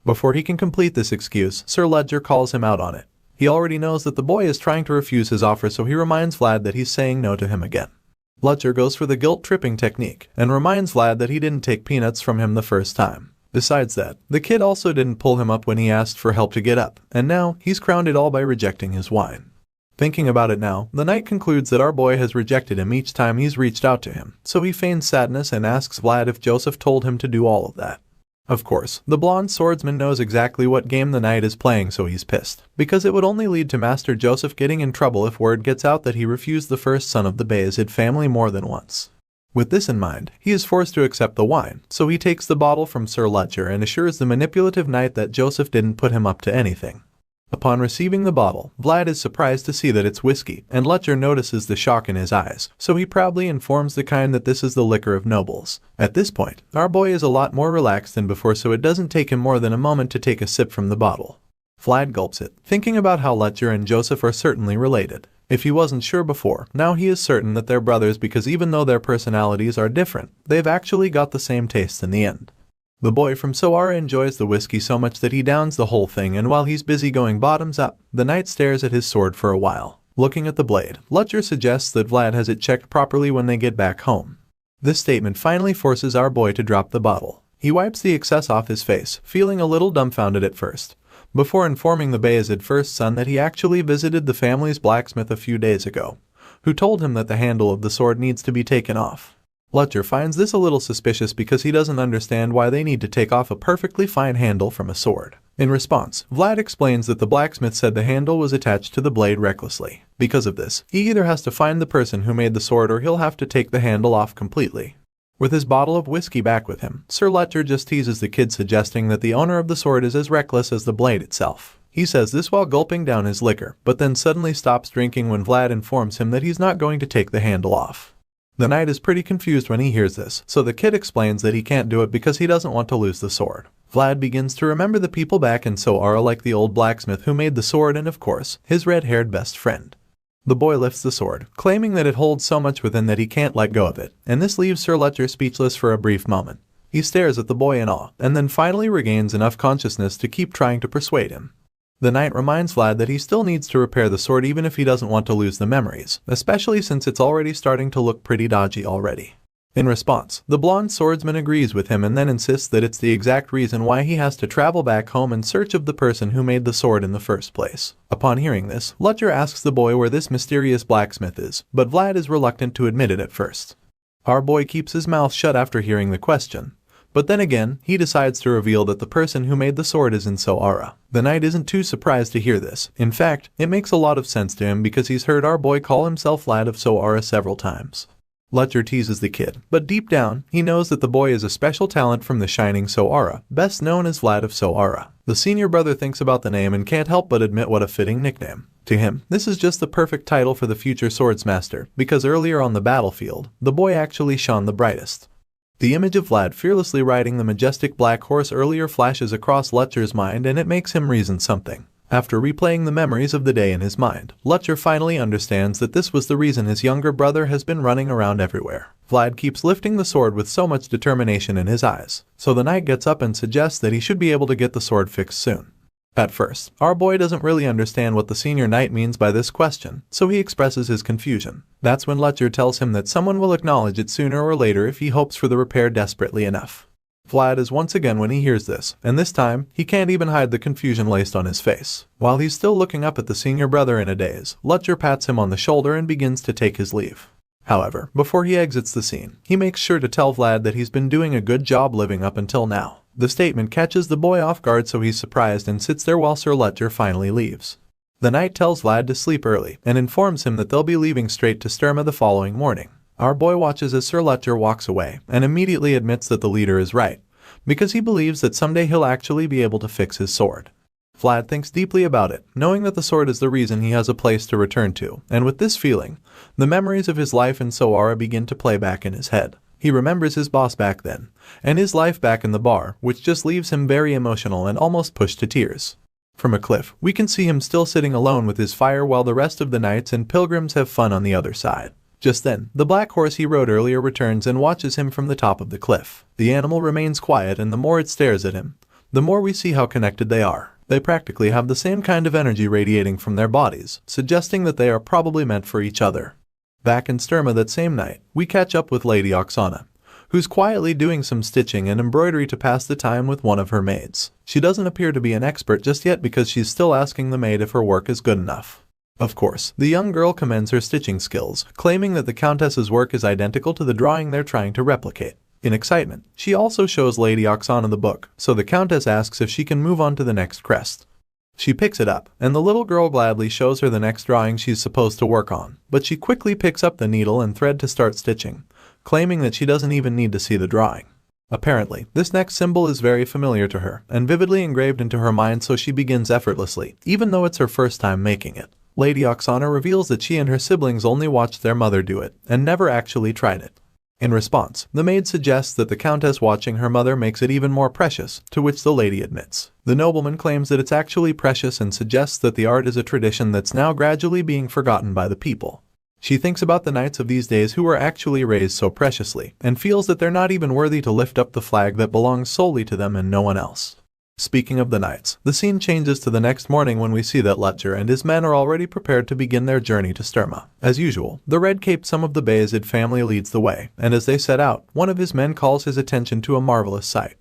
Before he can complete this excuse, Sir Lutcher calls him out on it. He already knows that the boy is trying to refuse his offer, so he reminds Vlad that he's saying no to him again. Lutcher goes for the guilt-tripping technique and reminds Vlad that he didn't take peanuts from him the first time. Besides that, the kid also didn't pull him up when he asked for help to get up, and now he's crowned it all by rejecting his wine. Thinking about it now, the knight concludes that our boy has rejected him each time he's reached out to him, so he feigns sadness and asks Vlad if Joseph told him to do all of that. Of course, the blonde swordsman knows exactly what game the knight is playing, so he's pissed, because it would only lead to Master Joseph getting in trouble if word gets out that he refused the first son of the Bayezid family more than once. With this in mind, he is forced to accept the wine, so he takes the bottle from Sir Lutcher and assures the manipulative knight that Joseph didn't put him up to anything. Upon receiving the bottle, Vlad is surprised to see that it's whiskey, and Lutcher notices the shock in his eyes, so he proudly informs the kind that this is the liquor of nobles. At this point, our boy is a lot more relaxed than before, so it doesn't take him more than a moment to take a sip from the bottle. Vlad gulps it, thinking about how Lutcher and Joseph are certainly related. If he wasn't sure before, now he is certain that they're brothers because even though their personalities are different, they've actually got the same taste in the end. The boy from Sara enjoys the whiskey so much that he downs the whole thing, and while he's busy going bottoms up, the knight stares at his sword for a while. Looking at the blade, Lutcher suggests that Vlad has it checked properly when they get back home. This statement finally forces our boy to drop the bottle. He wipes the excess off his face, feeling a little dumbfounded at first, before informing the Bayezid first son that he actually visited the family's blacksmith a few days ago, who told him that the handle of the sword needs to be taken off. Lutcher finds this a little suspicious because he doesn't understand why they need to take off a perfectly fine handle from a sword. In response, Vlad explains that the blacksmith said the handle was attached to the blade recklessly. Because of this, he either has to find the person who made the sword or he'll have to take the handle off completely. With his bottle of whiskey back with him, Sir Lutcher just teases the kid, suggesting that the owner of the sword is as reckless as the blade itself. He says this while gulping down his liquor, but then suddenly stops drinking when Vlad informs him that he's not going to take the handle off. The knight is pretty confused when he hears this, so the kid explains that he can't do it because he doesn't want to lose the sword. Vlad begins to remember the people back in Sara, like the old blacksmith who made the sword and, of course, his red-haired best friend. The boy lifts the sword, claiming that it holds so much within that he can't let go of it, and this leaves Sir Lutcher speechless for a brief moment. He stares at the boy in awe, and then finally regains enough consciousness to keep trying to persuade him. The knight reminds Vlad that he still needs to repair the sword even if he doesn't want to lose the memories, especially since it's already starting to look pretty dodgy already. In response, the blonde swordsman agrees with him and then insists that it's the exact reason why he has to travel back home in search of the person who made the sword in the first place. Upon hearing this, Lutcher asks the boy where this mysterious blacksmith is, but Vlad is reluctant to admit it at first. Our boy keeps his mouth shut after hearing the question. But then again, he decides to reveal that the person who made the sword is in Sara. The knight isn't too surprised to hear this. In fact, it makes a lot of sense to him because he's heard our boy call himself Lad of Sara several times. Lutcher teases the kid, but deep down, he knows that the boy is a special talent from the shining Sara, best known as Vlad of Sara. The senior brother thinks about the name and can't help but admit what a fitting nickname. To him, this is just the perfect title for the future Swordsmaster, because earlier on the battlefield, the boy actually shone the brightest. The image of Vlad fearlessly riding the majestic black horse earlier flashes across Lutcher's mind, and it makes him reason something. After replaying the memories of the day in his mind, Lutcher finally understands that this was the reason his younger brother has been running around everywhere. Vlad keeps lifting the sword with so much determination in his eyes, so the knight gets up and suggests that he should be able to get the sword fixed soon. At first, our boy doesn't really understand what the senior knight means by this question, so he expresses his confusion. That's when Lutcher tells him that someone will acknowledge it sooner or later if he hopes for the repair desperately enough. Vlad is once again when he hears this, and this time, he can't even hide the confusion laced on his face. While he's still looking up at the senior brother in a daze, Lutcher pats him on the shoulder and begins to take his leave. However, before he exits the scene, he makes sure to tell Vlad that he's been doing a good job living up until now. The statement catches the boy off guard, so he's surprised and sits there while Sir Lutger finally leaves. The knight tells Vlad to sleep early and informs him that they'll be leaving straight to Sturma the following morning. Our boy watches as Sir Lutger walks away and immediately admits that the leader is right, because he believes that someday he'll actually be able to fix his sword. Vlad thinks deeply about it, knowing that the sword is the reason he has a place to return to, and with this feeling, the memories of his life in Sara begin to play back in his head. He remembers his boss back then, and his life back in the bar, which just leaves him very emotional and almost pushed to tears. From a cliff, we can see him still sitting alone with his fire while the rest of the knights and pilgrims have fun on the other side. Just then, the black horse he rode earlier returns and watches him from the top of the cliff. The animal remains quiet, and the more it stares at him, the more we see how connected they are. They practically have the same kind of energy radiating from their bodies, suggesting that they are probably meant for each other. Back in Sturma that same night, we catch up with Lady Oksana, who's quietly doing some stitching and embroidery to pass the time with one of her maids. She doesn't appear to be an expert just yet because she's still asking the maid if her work is good enough. Of course, the young girl commends her stitching skills, claiming that the Countess's work is identical to the drawing they're trying to replicate. In excitement, she also shows Lady Oksana the book, so the Countess asks if she can move on to the next crest. She picks it up, and the little girl gladly shows her the next drawing she's supposed to work on, but she quickly picks up the needle and thread to start stitching, claiming that she doesn't even need to see the drawing. Apparently, this next symbol is very familiar to her, and vividly engraved into her mind, so she begins effortlessly, even though it's her first time making it. Lady Oksana reveals that she and her siblings only watched their mother do it, and never actually tried it. In response, the maid suggests that the Countess watching her mother makes it even more precious, to which the lady admits. The nobleman claims that it's actually precious and suggests that the art is a tradition that's now gradually being forgotten by the people. She thinks about the knights of these days who were actually raised so preciously, and feels that they're not even worthy to lift up the flag that belongs solely to them and no one else. Speaking of the knights, the scene changes to the next morning when we see that Lutger and his men are already prepared to begin their journey to Sturma. As usual, the red-caped son of the Bayezid family leads the way, and as they set out, one of his men calls his attention to a marvelous sight.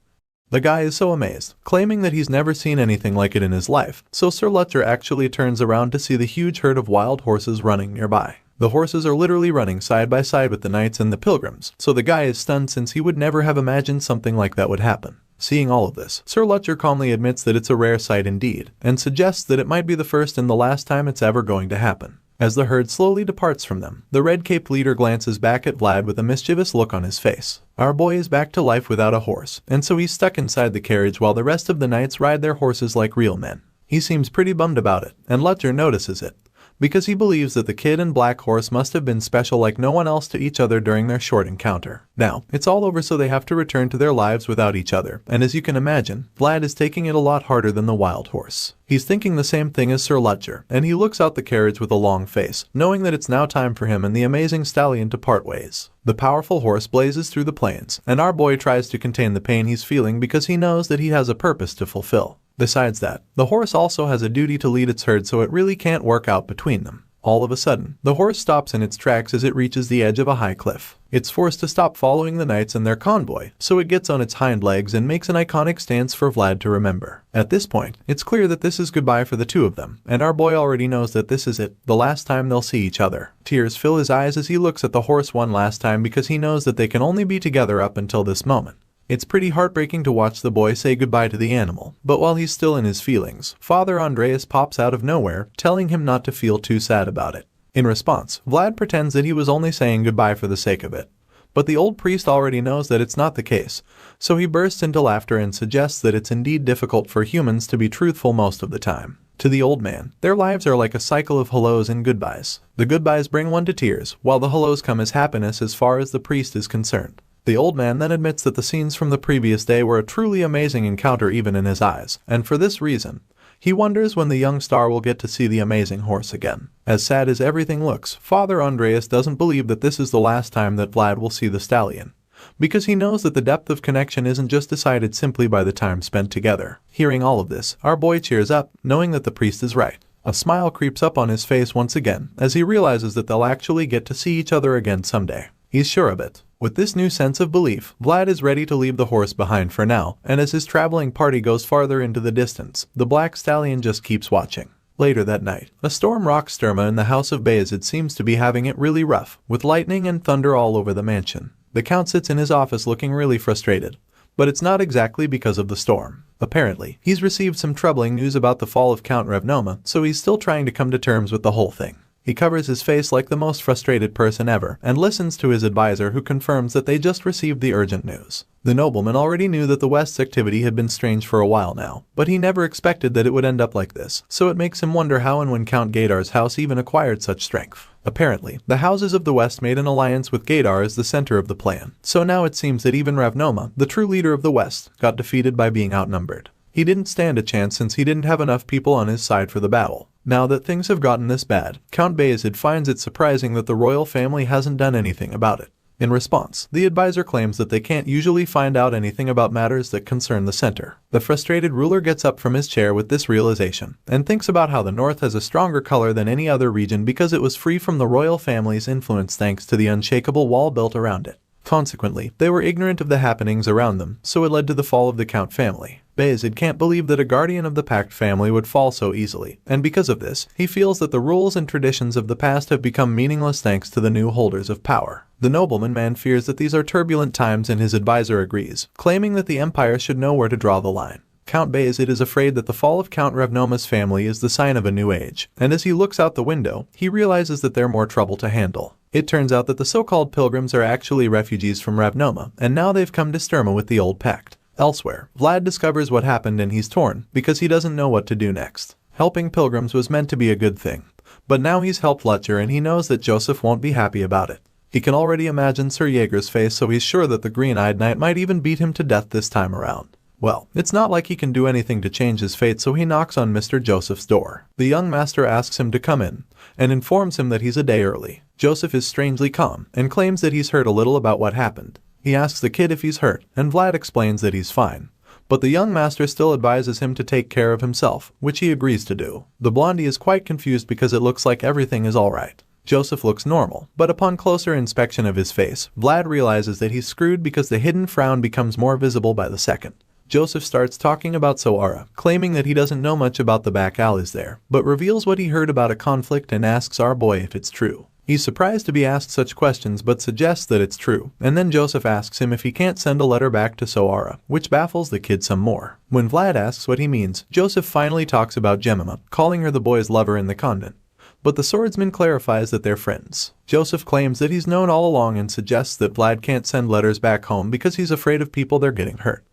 The guy is so amazed, claiming that he's never seen anything like it in his life, so Sir Lutger actually turns around to see the huge herd of wild horses running nearby. The horses are literally running side by side with the knights and the pilgrims, so the guy is stunned since he would never have imagined something like that would happen. Seeing all of this, Sir Lutger calmly admits that it's a rare sight indeed, and suggests that it might be the first and the last time it's ever going to happen. As the herd slowly departs from them, the red-caped leader glances back at Vlad with a mischievous look on his face. Our boy is back to life without a horse, and so he's stuck inside the carriage while the rest of the knights ride their horses like real men. He seems pretty bummed about it, and Lutger notices it, because he believes that the kid and black horse must have been special like no one else to each other during their short encounter. Now, it's all over, so they have to return to their lives without each other, and as you can imagine, Vlad is taking it a lot harder than the wild horse. He's thinking the same thing as Sir Lutger, and he looks out the carriage with a long face, knowing that it's now time for him and the amazing stallion to part ways. The powerful horse blazes through the plains, and our boy tries to contain the pain he's feeling because he knows that he has a purpose to fulfill. Besides that, the horse also has a duty to lead its herd, so it really can't work out between them. All of a sudden, the horse stops in its tracks as it reaches the edge of a high cliff. It's forced to stop following the knights and their convoy, so it gets on its hind legs and makes an iconic stance for Vlad to remember. At this point, it's clear that this is goodbye for the two of them, and our boy already knows that this is it, the last time they'll see each other. Tears fill his eyes as he looks at the horse one last time because he knows that they can only be together up until this moment. It's pretty heartbreaking to watch the boy say goodbye to the animal, but while he's still in his feelings, Father Andreas pops out of nowhere, telling him not to feel too sad about it. In response, Vlad pretends that he was only saying goodbye for the sake of it. But the old priest already knows that it's not the case, so he bursts into laughter and suggests that it's indeed difficult for humans to be truthful most of the time. To the old man, their lives are like a cycle of hellos and goodbyes. The goodbyes bring one to tears, while the hellos come as happiness as far as the priest is concerned. The old man then admits that the scenes from the previous day were a truly amazing encounter even in his eyes, and for this reason, he wonders when the young star will get to see the amazing horse again. As sad as everything looks, Father Andreas doesn't believe that this is the last time that Vlad will see the stallion, because he knows that the depth of connection isn't just decided simply by the time spent together. Hearing all of this, our boy cheers up, knowing that the priest is right. A smile creeps up on his face once again, as he realizes that they'll actually get to see each other again someday. He's sure of it. With this new sense of belief, Vlad is ready to leave the horse behind for now, and as his traveling party goes farther into the distance, the black stallion just keeps watching. Later that night, a storm rocks Sturma and the house of Bayezid seems to be having it really rough, with lightning and thunder all over the mansion. The Count sits in his office looking really frustrated. But it's not exactly because of the storm. Apparently, he's received some troubling news about the fall of Count Revnoma, so he's still trying to come to terms with the whole thing. He covers his face like the most frustrated person ever and listens to his advisor, who confirms that they just received the urgent news. The nobleman already knew that the West's activity had been strange for a while now, but he never expected that it would end up like this, so it makes him wonder how and when Count Gadar's house even acquired such strength. Apparently, the houses of the West made an alliance with Gadar as the center of the plan, so now it seems that even Ravnoma, the true leader of the West, got defeated by being outnumbered. He didn't stand a chance since he didn't have enough people on his side for the battle. Now that things have gotten this bad, Count Bayezid finds it surprising that the royal family hasn't done anything about it. In response, the advisor claims that they can't usually find out anything about matters that concern the center. The frustrated ruler gets up from his chair with this realization, and thinks about how the north has a stronger color than any other region because it was free from the royal family's influence thanks to the unshakable wall built around it. Consequently, they were ignorant of the happenings around them, so it led to the fall of the Count family. Bayezid can't believe that a guardian of the Pact family would fall so easily, and because of this, he feels that the rules and traditions of the past have become meaningless thanks to the new holders of power. The nobleman man fears that these are turbulent times, and his advisor agrees, claiming that the empire should know where to draw the line. Count Bayezid is afraid that the fall of Count Revnoma's family is the sign of a new age, and as he looks out the window, he realizes that they're more trouble to handle. It turns out that the so-called pilgrims are actually refugees from Ravnoma, and now they've come to Sturma with the old pact. Elsewhere, Vlad discovers what happened and he's torn, because he doesn't know what to do next. Helping pilgrims was meant to be a good thing, but now he's helped Fletcher and he knows that Joseph won't be happy about it. He can already imagine Sir Jaeger's face, so he's sure that the green-eyed knight might even beat him to death this time around. Well, it's not like he can do anything to change his fate, so he knocks on Mr. Joseph's door. The young master asks him to come in, and informs him that he's a day early. Joseph is strangely calm, and claims that he's heard a little about what happened. He asks the kid if he's hurt, and Vlad explains that he's fine. But the young master still advises him to take care of himself, which he agrees to do. The blondie is quite confused because it looks like everything is alright. Joseph looks normal, but upon closer inspection of his face, Vlad realizes that he's screwed because the hidden frown becomes more visible by the second. Joseph starts talking about Sara, claiming that he doesn't know much about the back alleys there, but reveals what he heard about a conflict and asks our boy if it's true. He's surprised to be asked such questions but suggests that it's true, and then Joseph asks him if he can't send a letter back to Sara, which baffles the kid some more. When Vlad asks what he means, Joseph finally talks about Jemima, calling her the boy's lover in the convent. But the swordsman clarifies that they're friends. Joseph claims that he's known all along and suggests that Vlad can't send letters back home because he's afraid of people they're getting hurt.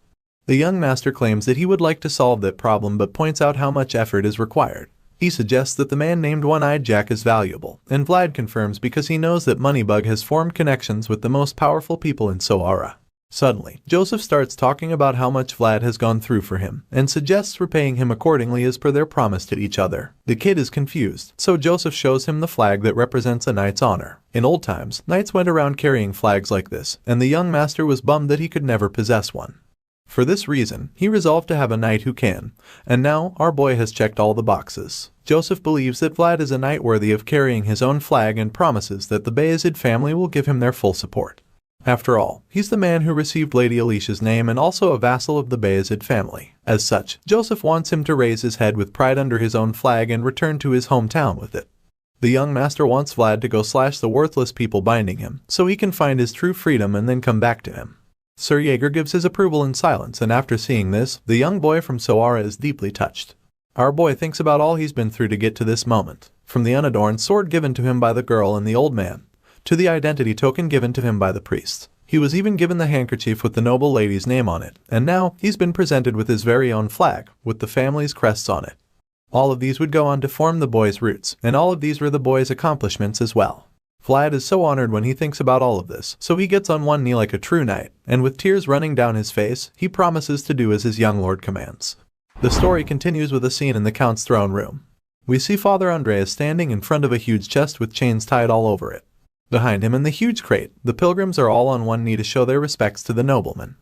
The young master claims that he would like to solve that problem but points out how much effort is required. He suggests that the man named One-Eyed Jack is valuable, and Vlad confirms because he knows that Moneybug has formed connections with the most powerful people in Sara. Suddenly, Joseph starts talking about how much Vlad has gone through for him, and suggests repaying him accordingly as per their promise to each other. The kid is confused, so Joseph shows him the flag that represents a knight's honor. In old times, knights went around carrying flags like this, and the young master was bummed that he could never possess one. For this reason, he resolved to have a knight who can, and now our boy has checked all the boxes. Joseph believes that Vlad is a knight worthy of carrying his own flag and promises that the Bayezid family will give him their full support. After all, he's the man who received Lady Alicia's name and also a vassal of the Bayezid family. As such, Joseph wants him to raise his head with pride under his own flag and return to his hometown with it. The young master wants Vlad to go slash the worthless people binding him, so he can find his true freedom and then come back to him. Sir Jaeger gives his approval in silence, and after seeing this, the young boy from Sara is deeply touched. Our boy thinks about all he's been through to get to this moment, from the unadorned sword given to him by the girl and the old man, to the identity token given to him by the priest. He was even given the handkerchief with the noble lady's name on it, and now he's been presented with his very own flag, with the family's crests on it. All of these would go on to form the boy's roots, and all of these were the boy's accomplishments as well. Vlad is so honored when he thinks about all of this, so he gets on one knee like a true knight, and with tears running down his face, he promises to do as his young lord commands. The story continues with a scene in the Count's throne room. We see Father Andreas standing in front of a huge chest with chains tied all over it. Behind him in the huge crate, the pilgrims are all on one knee to show their respects to the nobleman.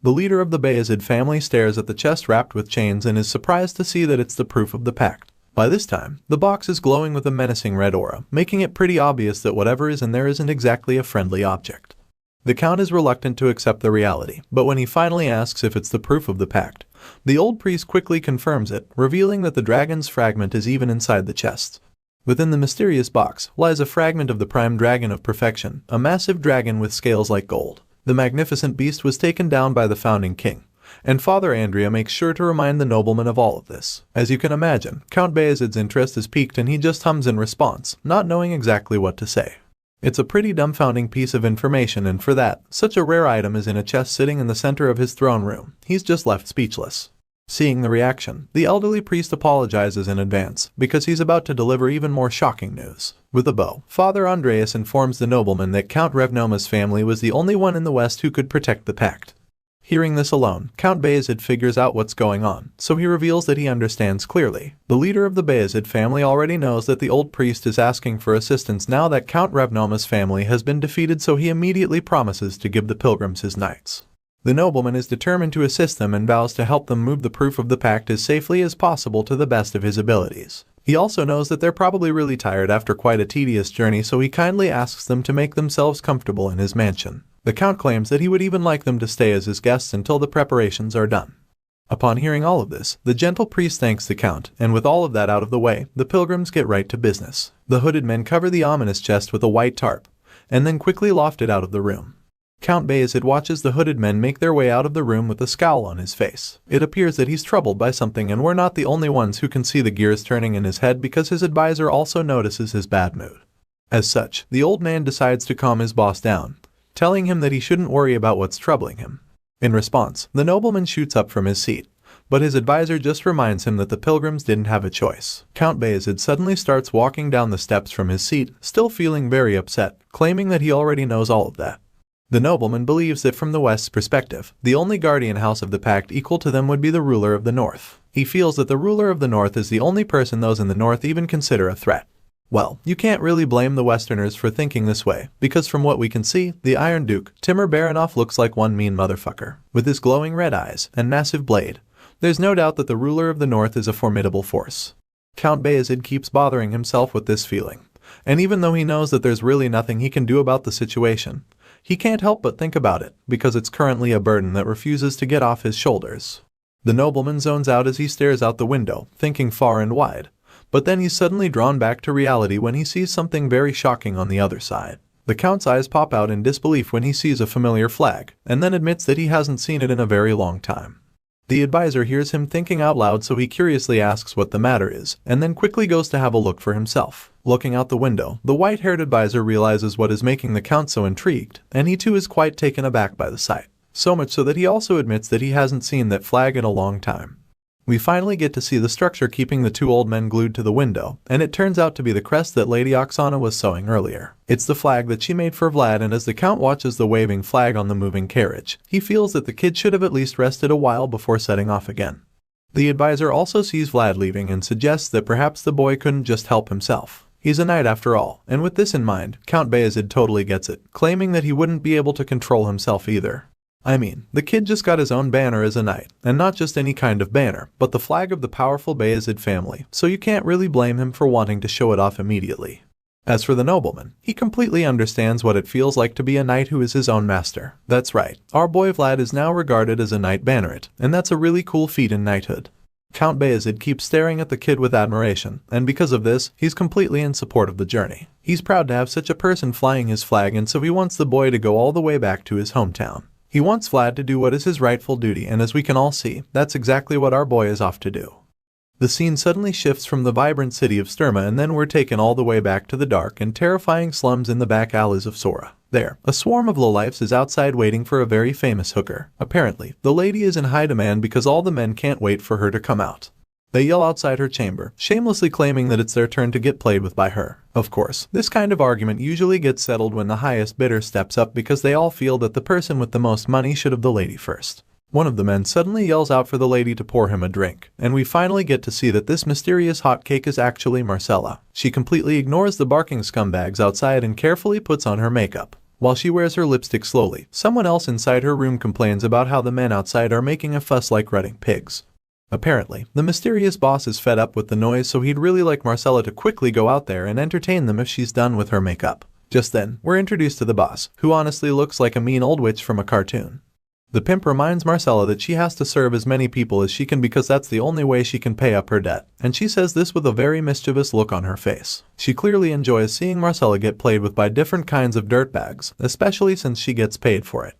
The leader of the Bayezid family stares at the chest wrapped with chains and is surprised to see that it's the proof of the pact. By this time, the box is glowing with a menacing red aura, making it pretty obvious that whatever is in there isn't exactly a friendly object. The Count is reluctant to accept the reality, but when he finally asks if it's the proof of the pact, The old priest quickly confirms it, revealing that the dragon's fragment is even inside the chest. Within the mysterious box lies a fragment of the prime dragon of perfection, a massive dragon with scales like gold. The magnificent beast was taken down by the founding king, and Father Andrea makes sure to remind the nobleman of all of this. As you can imagine, Count Bayezid's interest is piqued and he just hums in response, not knowing exactly what to say. It's a pretty dumbfounding piece of information, and for that, such a rare item is in a chest sitting in the center of his throne room. He's just left speechless. Seeing the reaction, the elderly priest apologizes in advance, because he's about to deliver even more shocking news. With a bow, Father Andreas informs the nobleman that Count Revnoma's family was the only one in the West who could protect the pact. Hearing this alone, Count Bayezid figures out what's going on, so he reveals that he understands clearly. The leader of the Bayezid family already knows that the old priest is asking for assistance now that Count Revnoma's family has been defeated, so he immediately promises to give the pilgrims his knights. The nobleman is determined to assist them and vows to help them move the proof of the pact as safely as possible to the best of his abilities. He also knows that they're probably really tired after quite a tedious journey, so he kindly asks them to make themselves comfortable in his mansion. The count claims that he would even like them to stay as his guests until the preparations are done. Upon hearing all of this, the gentle priest thanks the count, and with all of that out of the way, the pilgrims get right to business. The hooded men cover the ominous chest with a white tarp, and then quickly loft it out of the room. Count Bayezid watches the hooded men make their way out of the room with a scowl on his face. It appears that he's troubled by something, and we're not the only ones who can see the gears turning in his head, because his advisor also notices his bad mood. As such, the old man decides to calm his boss down, telling him that he shouldn't worry about what's troubling him. In response, the nobleman shoots up from his seat, but his advisor just reminds him that the pilgrims didn't have a choice. Count Bayezid suddenly starts walking down the steps from his seat, still feeling very upset, claiming that he already knows all of that. The nobleman believes that from the West's perspective, the only guardian house of the pact equal to them would be the ruler of the North. He feels that the ruler of the North is the only person those in the North even consider a threat. Well, you can't really blame the Westerners for thinking this way, because from what we can see, the Iron Duke, Timur Baronoff, looks like one mean motherfucker. With his glowing red eyes and massive blade, there's no doubt that the ruler of the North is a formidable force. Count Bayezid keeps bothering himself with this feeling, and even though he knows that there's really nothing he can do about the situation, he can't help but think about it, because it's currently a burden that refuses to get off his shoulders. The nobleman zones out as he stares out the window, thinking far and wide, but then he's suddenly drawn back to reality when he sees something very shocking on the other side. The count's eyes pop out in disbelief when he sees a familiar flag, and then admits that he hasn't seen it in a very long time. The advisor hears him thinking out loud, so he curiously asks what the matter is, and then quickly goes to have a look for himself. Looking out the window, the white-haired advisor realizes what is making the count so intrigued, and he too is quite taken aback by the sight. So much so that he also admits that he hasn't seen that flag in a long time. We finally get to see the structure keeping the two old men glued to the window, and it turns out to be the crest that Lady Oksana was sewing earlier. It's the flag that she made for Vlad, and as the count watches the waving flag on the moving carriage, he feels that the kid should have at least rested a while before setting off again. The advisor also sees Vlad leaving and suggests that perhaps the boy couldn't just help himself. He's a knight after all, and with this in mind, Count Bayezid totally gets it, claiming that he wouldn't be able to control himself either. I mean, the kid just got his own banner as a knight, and not just any kind of banner, but the flag of the powerful Bayezid family, so you can't really blame him for wanting to show it off immediately. As for the nobleman, he completely understands what it feels like to be a knight who is his own master. That's right, our boy Vlad is now regarded as a knight banneret, and that's a really cool feat in knighthood. Count Bayezid keeps staring at the kid with admiration, and because of this, he's completely in support of the journey. He's proud to have such a person flying his flag, and so he wants the boy to go all the way back to his hometown. He wants Vlad to do what is his rightful duty, and as we can all see, that's exactly what our boy is off to do. The scene suddenly shifts from the vibrant city of Sturma, and then we're taken all the way back to the dark and terrifying slums in the back alleys of Sora. There, a swarm of lowlifes is outside waiting for a very famous hooker. Apparently, the lady is in high demand because all the men can't wait for her to come out. They yell outside her chamber, shamelessly claiming that it's their turn to get played with by her. Of course, this kind of argument usually gets settled when the highest bidder steps up, because they all feel that the person with the most money should have the lady first. One of the men suddenly yells out for the lady to pour him a drink, and we finally get to see that this mysterious hotcake is actually Marcella. She completely ignores the barking scumbags outside and carefully puts on her makeup. While she wears her lipstick slowly, someone else inside her room complains about how the men outside are making a fuss like rutting pigs. Apparently, the mysterious boss is fed up with the noise, so he'd really like Marcella to quickly go out there and entertain them if she's done with her makeup. Just then, we're introduced to the boss, who honestly looks like a mean old witch from a cartoon. The pimp reminds Marcella that she has to serve as many people as she can because that's the only way she can pay up her debt, and she says this with a very mischievous look on her face. She clearly enjoys seeing Marcella get played with by different kinds of dirtbags, especially since she gets paid for it.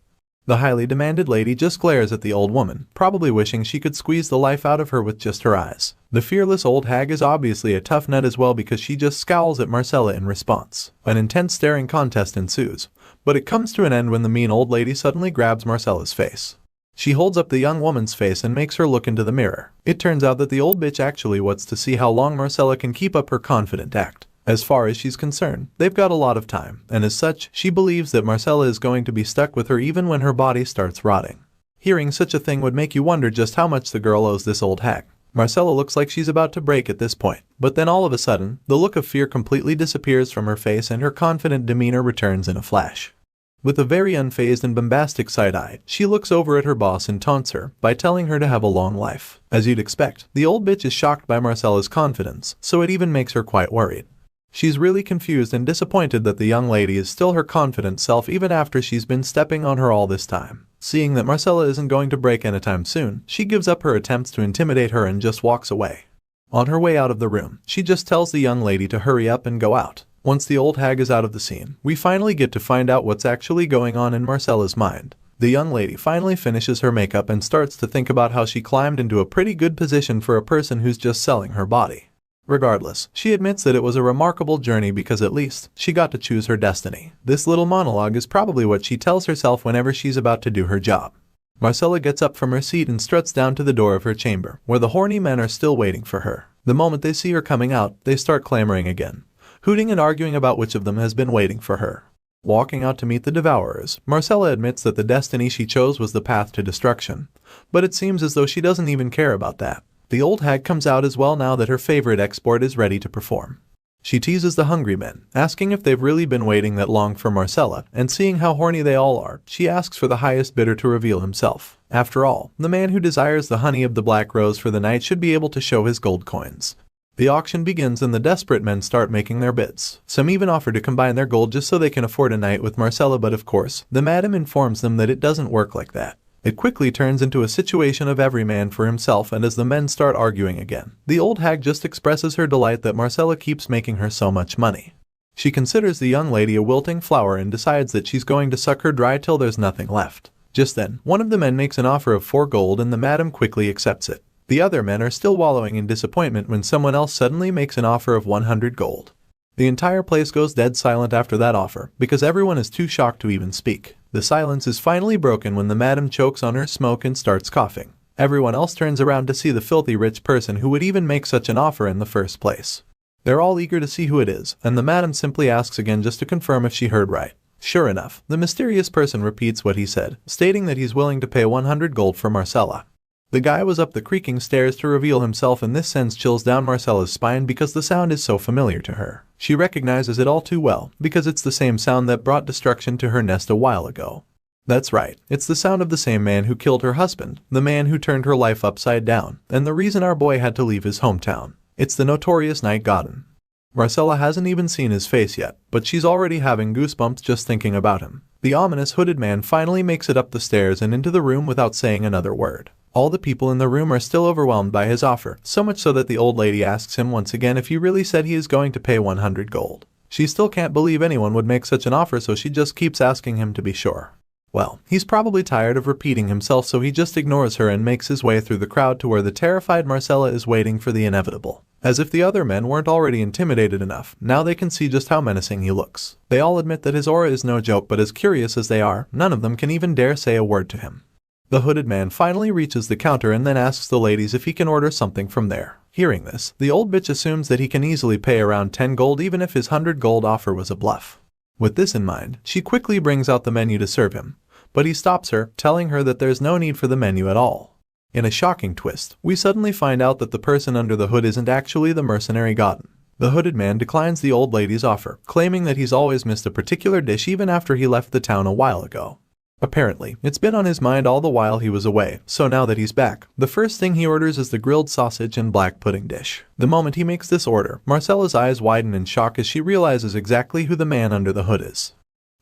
The highly demanded lady just glares at the old woman, probably wishing she could squeeze the life out of her with just her eyes. The fearless old hag is obviously a tough nut as well because she just scowls at Marcella in response. An intense staring contest ensues, but it comes to an end when the mean old lady suddenly grabs Marcella's face. She holds up the young woman's face and makes her look into the mirror. It turns out that the old bitch actually wants to see how long Marcella can keep up her confident act. As far as she's concerned, they've got a lot of time, and as such, she believes that Marcella is going to be stuck with her even when her body starts rotting. Hearing such a thing would make you wonder just how much the girl owes this old hag. Marcella looks like she's about to break at this point, but then all of a sudden, the look of fear completely disappears from her face and her confident demeanor returns in a flash. With a very unfazed and bombastic side-eye, she looks over at her boss and taunts her by telling her to have a long life. As you'd expect, the old bitch is shocked by Marcella's confidence, so it even makes her quite worried. She's really confused and disappointed that the young lady is still her confident self even after she's been stepping on her all this time. Seeing that Marcella isn't going to break anytime soon, she gives up her attempts to intimidate her and just walks away. On her way out of the room, she just tells the young lady to hurry up and go out. Once the old hag is out of the scene, we finally get to find out what's actually going on in Marcella's mind. The young lady finally finishes her makeup and starts to think about how she climbed into a pretty good position for a person who's just selling her body. Regardless, she admits that it was a remarkable journey because at least she got to choose her destiny. This little monologue is probably what she tells herself whenever she's about to do her job. Marcella gets up from her seat and struts down to the door of her chamber, where the horny men are still waiting for her. The moment they see her coming out, they start clamoring again, hooting and arguing about which of them has been waiting for her. Walking out to meet the devourers, Marcella admits that the destiny she chose was the path to destruction, but it seems as though she doesn't even care about that. The old hag comes out as well now that her favorite export is ready to perform. She teases the hungry men, asking if they've really been waiting that long for Marcella, and seeing how horny they all are, she asks for the highest bidder to reveal himself. After all, the man who desires the honey of the black rose for the night should be able to show his gold coins. The auction begins and the desperate men start making their bids. Some even offer to combine their gold just so they can afford a night with Marcella, but of course, the madam informs them that it doesn't work like that. It quickly turns into a situation of every man for himself, and as the men start arguing again, the old hag just expresses her delight that Marcella keeps making her so much money. She considers the young lady a wilting flower and decides that she's going to suck her dry till there's nothing left. Just then, one of the men makes an offer of 4 gold and the madam quickly accepts it. The other men are still wallowing in disappointment when someone else suddenly makes an offer of 100 gold. The entire place goes dead silent after that offer, because everyone is too shocked to even speak. The silence is finally broken when the madam chokes on her smoke and starts coughing. Everyone else turns around to see the filthy rich person who would even make such an offer in the first place. They're all eager to see who it is, and the madam simply asks again just to confirm if she heard right. Sure enough, the mysterious person repeats what he said, stating that he's willing to pay 100 gold for Marcella. The guy was up the creaking stairs to reveal himself, and this sends chills down Marcella's spine because the sound is so familiar to her. She recognizes it all too well, because it's the same sound that brought destruction to her nest a while ago. That's right, it's the sound of the same man who killed her husband, the man who turned her life upside down, and the reason our boy had to leave his hometown. It's the notorious Night Godin. Marcella hasn't even seen his face yet, but she's already having goosebumps just thinking about him. The ominous hooded man finally makes it up the stairs and into the room without saying another word. All the people in the room are still overwhelmed by his offer, so much so that the old lady asks him once again if he really said he is going to pay 100 gold. She still can't believe anyone would make such an offer, so she just keeps asking him to be sure. Well, he's probably tired of repeating himself, so he just ignores her and makes his way through the crowd to where the terrified Marcella is waiting for the inevitable. As if the other men weren't already intimidated enough, now they can see just how menacing he looks. They all admit that his aura is no joke, but as curious as they are, none of them can even dare say a word to him. The hooded man finally reaches the counter and then asks the ladies if he can order something from there. Hearing this, the old bitch assumes that he can easily pay around 10 gold even if his 100 gold offer was a bluff. With this in mind, she quickly brings out the menu to serve him, but he stops her, telling her that there's no need for the menu at all. In a shocking twist, we suddenly find out that the person under the hood isn't actually the mercenary Godin. The hooded man declines the old lady's offer, claiming that he's always missed a particular dish even after he left the town a while ago. Apparently, it's been on his mind all the while he was away, so now that he's back, the first thing he orders is the grilled sausage and black pudding dish. The moment he makes this order, Marcella's eyes widen in shock as she realizes exactly who the man under the hood is.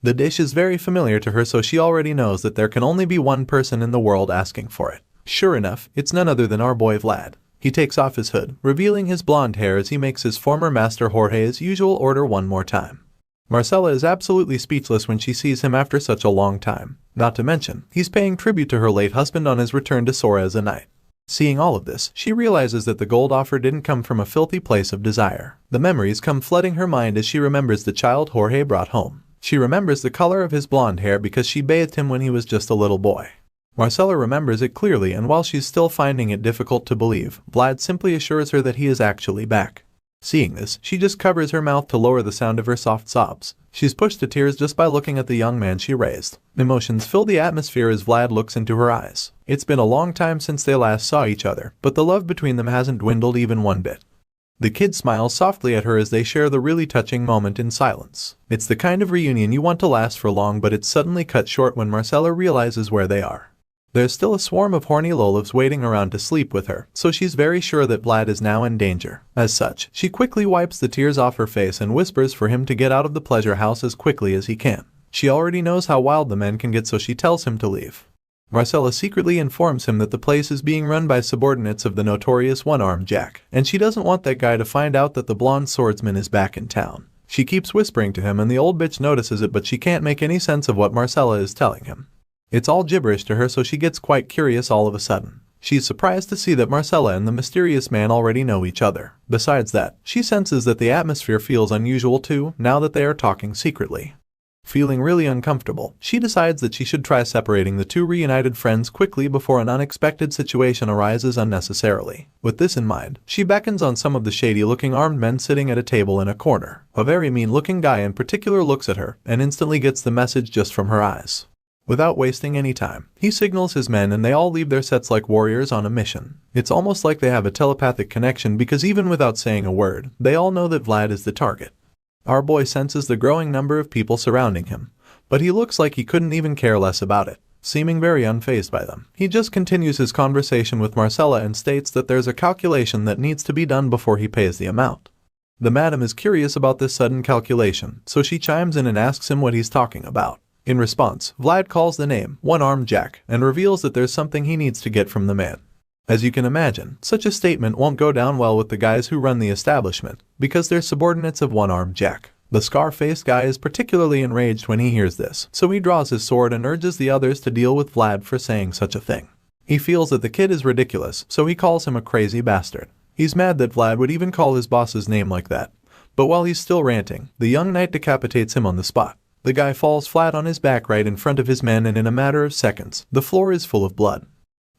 The dish is very familiar to her, so she already knows that there can only be one person in the world asking for it. Sure enough, it's none other than our boy Vlad. He takes off his hood, revealing his blonde hair as he makes his former master Jorge's usual order one more time. Marcella is absolutely speechless when she sees him after such a long time. Not to mention, he's paying tribute to her late husband on his return to Sora as a knight. Seeing all of this, she realizes that the gold offer didn't come from a filthy place of desire. The memories come flooding her mind as she remembers the child Jorge brought home. She remembers the color of his blonde hair because she bathed him when he was just a little boy. Marcella remembers it clearly, and while she's still finding it difficult to believe, Vlad simply assures her that he is actually back. Seeing this, she just covers her mouth to lower the sound of her soft sobs. She's pushed to tears just by looking at the young man she raised. Emotions fill the atmosphere as Vlad looks into her eyes. It's been a long time since they last saw each other, but the love between them hasn't dwindled even one bit. The kid smiles softly at her as they share the really touching moment in silence. It's the kind of reunion you want to last for long, but it's suddenly cut short when Marcella realizes where they are. There's still a swarm of horny lollips waiting around to sleep with her, so she's very sure that Vlad is now in danger. As such, she quickly wipes the tears off her face and whispers for him to get out of the pleasure house as quickly as he can. She already knows how wild the men can get, so she tells him to leave. Marcella secretly informs him that the place is being run by subordinates of the notorious One-Armed Jack, and she doesn't want that guy to find out that the blonde swordsman is back in town. She keeps whispering to him, and the old bitch notices it, but she can't make any sense of what Marcella is telling him. It's all gibberish to her, so she gets quite curious all of a sudden. She's surprised to see that Marcella and the mysterious man already know each other. Besides that, she senses that the atmosphere feels unusual too, now that they are talking secretly. Feeling really uncomfortable, she decides that she should try separating the two reunited friends quickly before an unexpected situation arises unnecessarily. With this in mind, she beckons on some of the shady-looking armed men sitting at a table in a corner. A very mean-looking guy in particular looks at her and instantly gets the message just from her eyes. Without wasting any time, he signals his men and they all leave their sets like warriors on a mission. It's almost like they have a telepathic connection because even without saying a word, they all know that Vlad is the target. Our boy senses the growing number of people surrounding him, but he looks like he couldn't even care less about it. Seeming very unfazed by them, he just continues his conversation with Marcella and states that there's a calculation that needs to be done before he pays the amount. The madam is curious about this sudden calculation, so she chimes in and asks him what he's talking about. In response, Vlad calls the name One-Armed Jack and reveals that there's something he needs to get from the man. As you can imagine, such a statement won't go down well with the guys who run the establishment, because they're subordinates of One-Armed Jack. The scar-faced guy is particularly enraged when he hears this, so he draws his sword and urges the others to deal with Vlad for saying such a thing. He feels that the kid is ridiculous, so he calls him a crazy bastard. He's mad that Vlad would even call his boss's name like that. But while he's still ranting, the young knight decapitates him on the spot. The guy falls flat on his back right in front of his men, and in a matter of seconds, the floor is full of blood.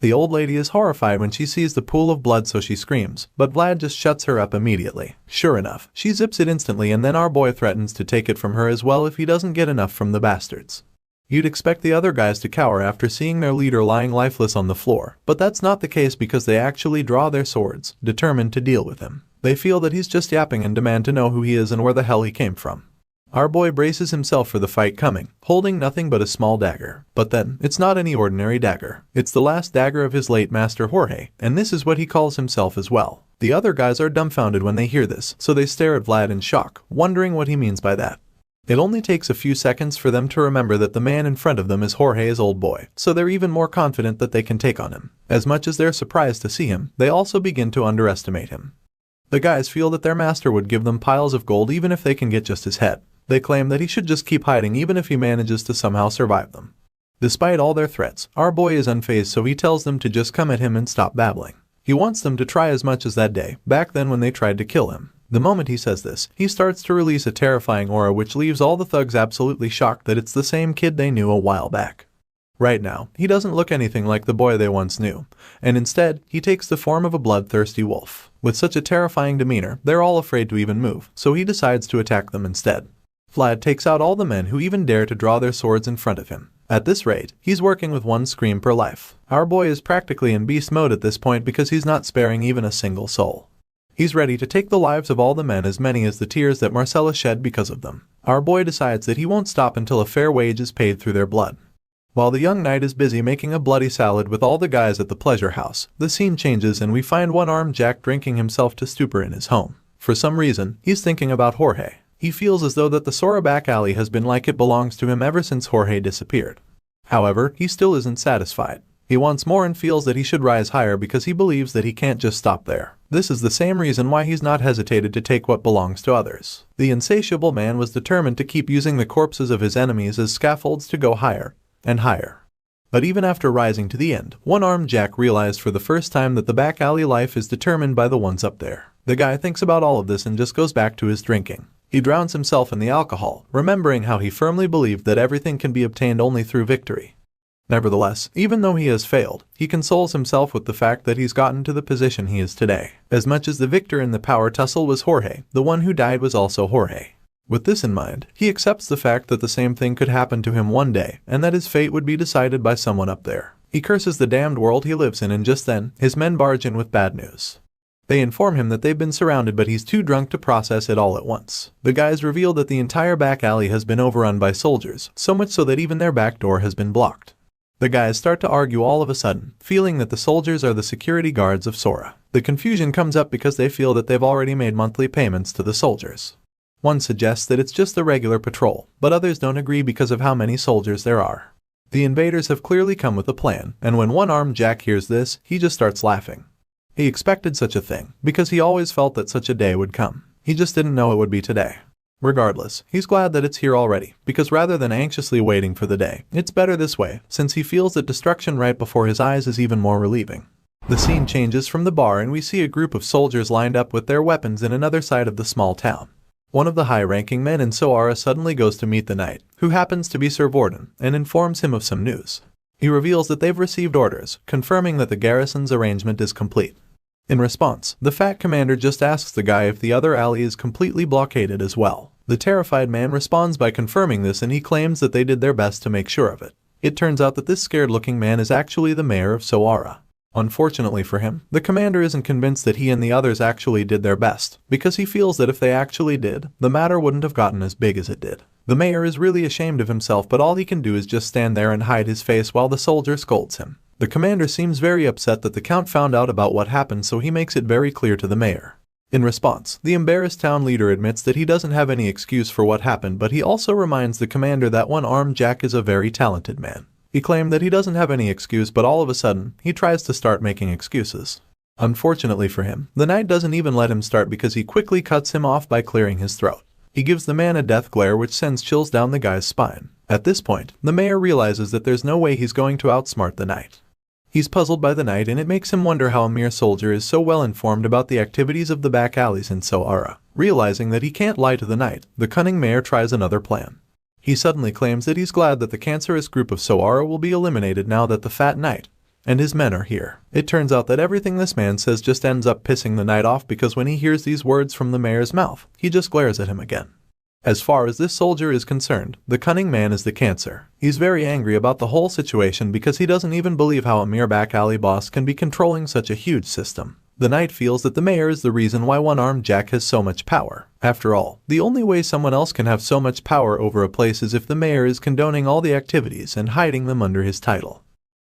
The old lady is horrified when she sees the pool of blood, so she screams, but Vlad just shuts her up immediately. Sure enough, she zips it instantly, and then our boy threatens to take it from her as well if he doesn't get enough from the bastards. You'd expect the other guys to cower after seeing their leader lying lifeless on the floor, but that's not the case because they actually draw their swords, determined to deal with him. They feel that he's just yapping and demand to know who he is and where the hell he came from. Our boy braces himself for the fight coming, holding nothing but a small dagger. But then, it's not any ordinary dagger. It's the last dagger of his late master Jorge, and this is what he calls himself as well. The other guys are dumbfounded when they hear this, so they stare at Vlad in shock, wondering what he means by that. It only takes a few seconds for them to remember that the man in front of them is Jorge's old boy, so they're even more confident that they can take on him. As much as they're surprised to see him, they also begin to underestimate him. The guys feel that their master would give them piles of gold even if they can get just his head. They claim that he should just keep hiding even if he manages to somehow survive them. Despite all their threats, our boy is unfazed, so he tells them to just come at him and stop babbling. He wants them to try as much as that day, back then when they tried to kill him. The moment he says this, he starts to release a terrifying aura which leaves all the thugs absolutely shocked that it's the same kid they knew a while back. Right now, he doesn't look anything like the boy they once knew, and instead, he takes the form of a bloodthirsty wolf. With such a terrifying demeanor, they're all afraid to even move, so he decides to attack them instead. Vlad takes out all the men who even dare to draw their swords in front of him. At this rate, he's working with one scream per life. Our boy is practically in beast mode at this point because he's not sparing even a single soul. He's ready to take the lives of all the men, as many as the tears that Marcella shed because of them. Our boy decides that he won't stop until a fair wage is paid through their blood. While the young knight is busy making a bloody salad with all the guys at the pleasure house, the scene changes and we find One-Armed Jack drinking himself to stupor in his home. For some reason, he's thinking about Jorge. He feels as though that the Sora back alley has been like it belongs to him ever since Jorge disappeared. However, he still isn't satisfied. He wants more and feels that he should rise higher because he believes that he can't just stop there. This is the same reason why he's not hesitated to take what belongs to others. The insatiable man was determined to keep using the corpses of his enemies as scaffolds to go higher and higher. But even after rising to the end, one-armed Jack realized for the first time that the back alley life is determined by the ones up there. The guy thinks about all of this and just goes back to his drinking. He drowns himself in the alcohol, remembering how he firmly believed that everything can be obtained only through victory. Nevertheless, even though he has failed, he consoles himself with the fact that he's gotten to the position he is today. As much as the victor in the power tussle was Jorge, the one who died was also Jorge. With this in mind, he accepts the fact that the same thing could happen to him one day, and that his fate would be decided by someone up there. He curses the damned world he lives in, and just then, his men barge in with bad news. They inform him that they've been surrounded, but he's too drunk to process it all at once. The guys reveal that the entire back alley has been overrun by soldiers, so much so that even their back door has been blocked. The guys start to argue all of a sudden, feeling that the soldiers are the security guards of Sora. The confusion comes up because they feel that they've already made monthly payments to the soldiers. One suggests that it's just the regular patrol, but others don't agree because of how many soldiers there are. The invaders have clearly come with a plan, and when one-armed Jack hears this, he just starts laughing. He expected such a thing, because he always felt that such a day would come. He just didn't know it would be today. Regardless, he's glad that it's here already, because rather than anxiously waiting for the day, it's better this way, since he feels that destruction right before his eyes is even more relieving. The scene changes from the bar and we see a group of soldiers lined up with their weapons in another side of the small town. One of the high-ranking men in Sara suddenly goes to meet the knight, who happens to be Swordsman, and informs him of some news. He reveals that they've received orders, confirming that the garrison's arrangement is complete. In response, the fat commander just asks the guy if the other alley is completely blockaded as well. The terrified man responds by confirming this, and he claims that they did their best to make sure of it. It turns out that this scared-looking man is actually the mayor of Sara. Unfortunately for him, the commander isn't convinced that he and the others actually did their best, because he feels that if they actually did, the matter wouldn't have gotten as big as it did. The mayor is really ashamed of himself, but all he can do is just stand there and hide his face while the soldier scolds him. The commander seems very upset that the count found out about what happened, so he makes it very clear to the mayor. In response, the embarrassed town leader admits that he doesn't have any excuse for what happened, but he also reminds the commander that one-armed Jack is a very talented man. He claimed that he doesn't have any excuse, but all of a sudden, he tries to start making excuses. Unfortunately for him, the knight doesn't even let him start because he quickly cuts him off by clearing his throat. He gives the man a death glare which sends chills down the guy's spine. At this point, the mayor realizes that there's no way he's going to outsmart the knight. He's puzzled by the knight, and it makes him wonder how a mere soldier is so well informed about the activities of the back alleys in Sara. Realizing that he can't lie to the knight, the cunning mayor tries another plan. He suddenly claims that he's glad that the cancerous group of Sara will be eliminated now that the fat knight and his men are here. It turns out that everything this man says just ends up pissing the knight off, because when he hears these words from the mayor's mouth, he just glares at him again. As far as this soldier is concerned, the cunning man is the cancer. He's very angry about the whole situation because he doesn't even believe how a mere back alley boss can be controlling such a huge system. The knight feels that the mayor is the reason why one-armed Jack has so much power. After all, the only way someone else can have so much power over a place is if the mayor is condoning all the activities and hiding them under his title.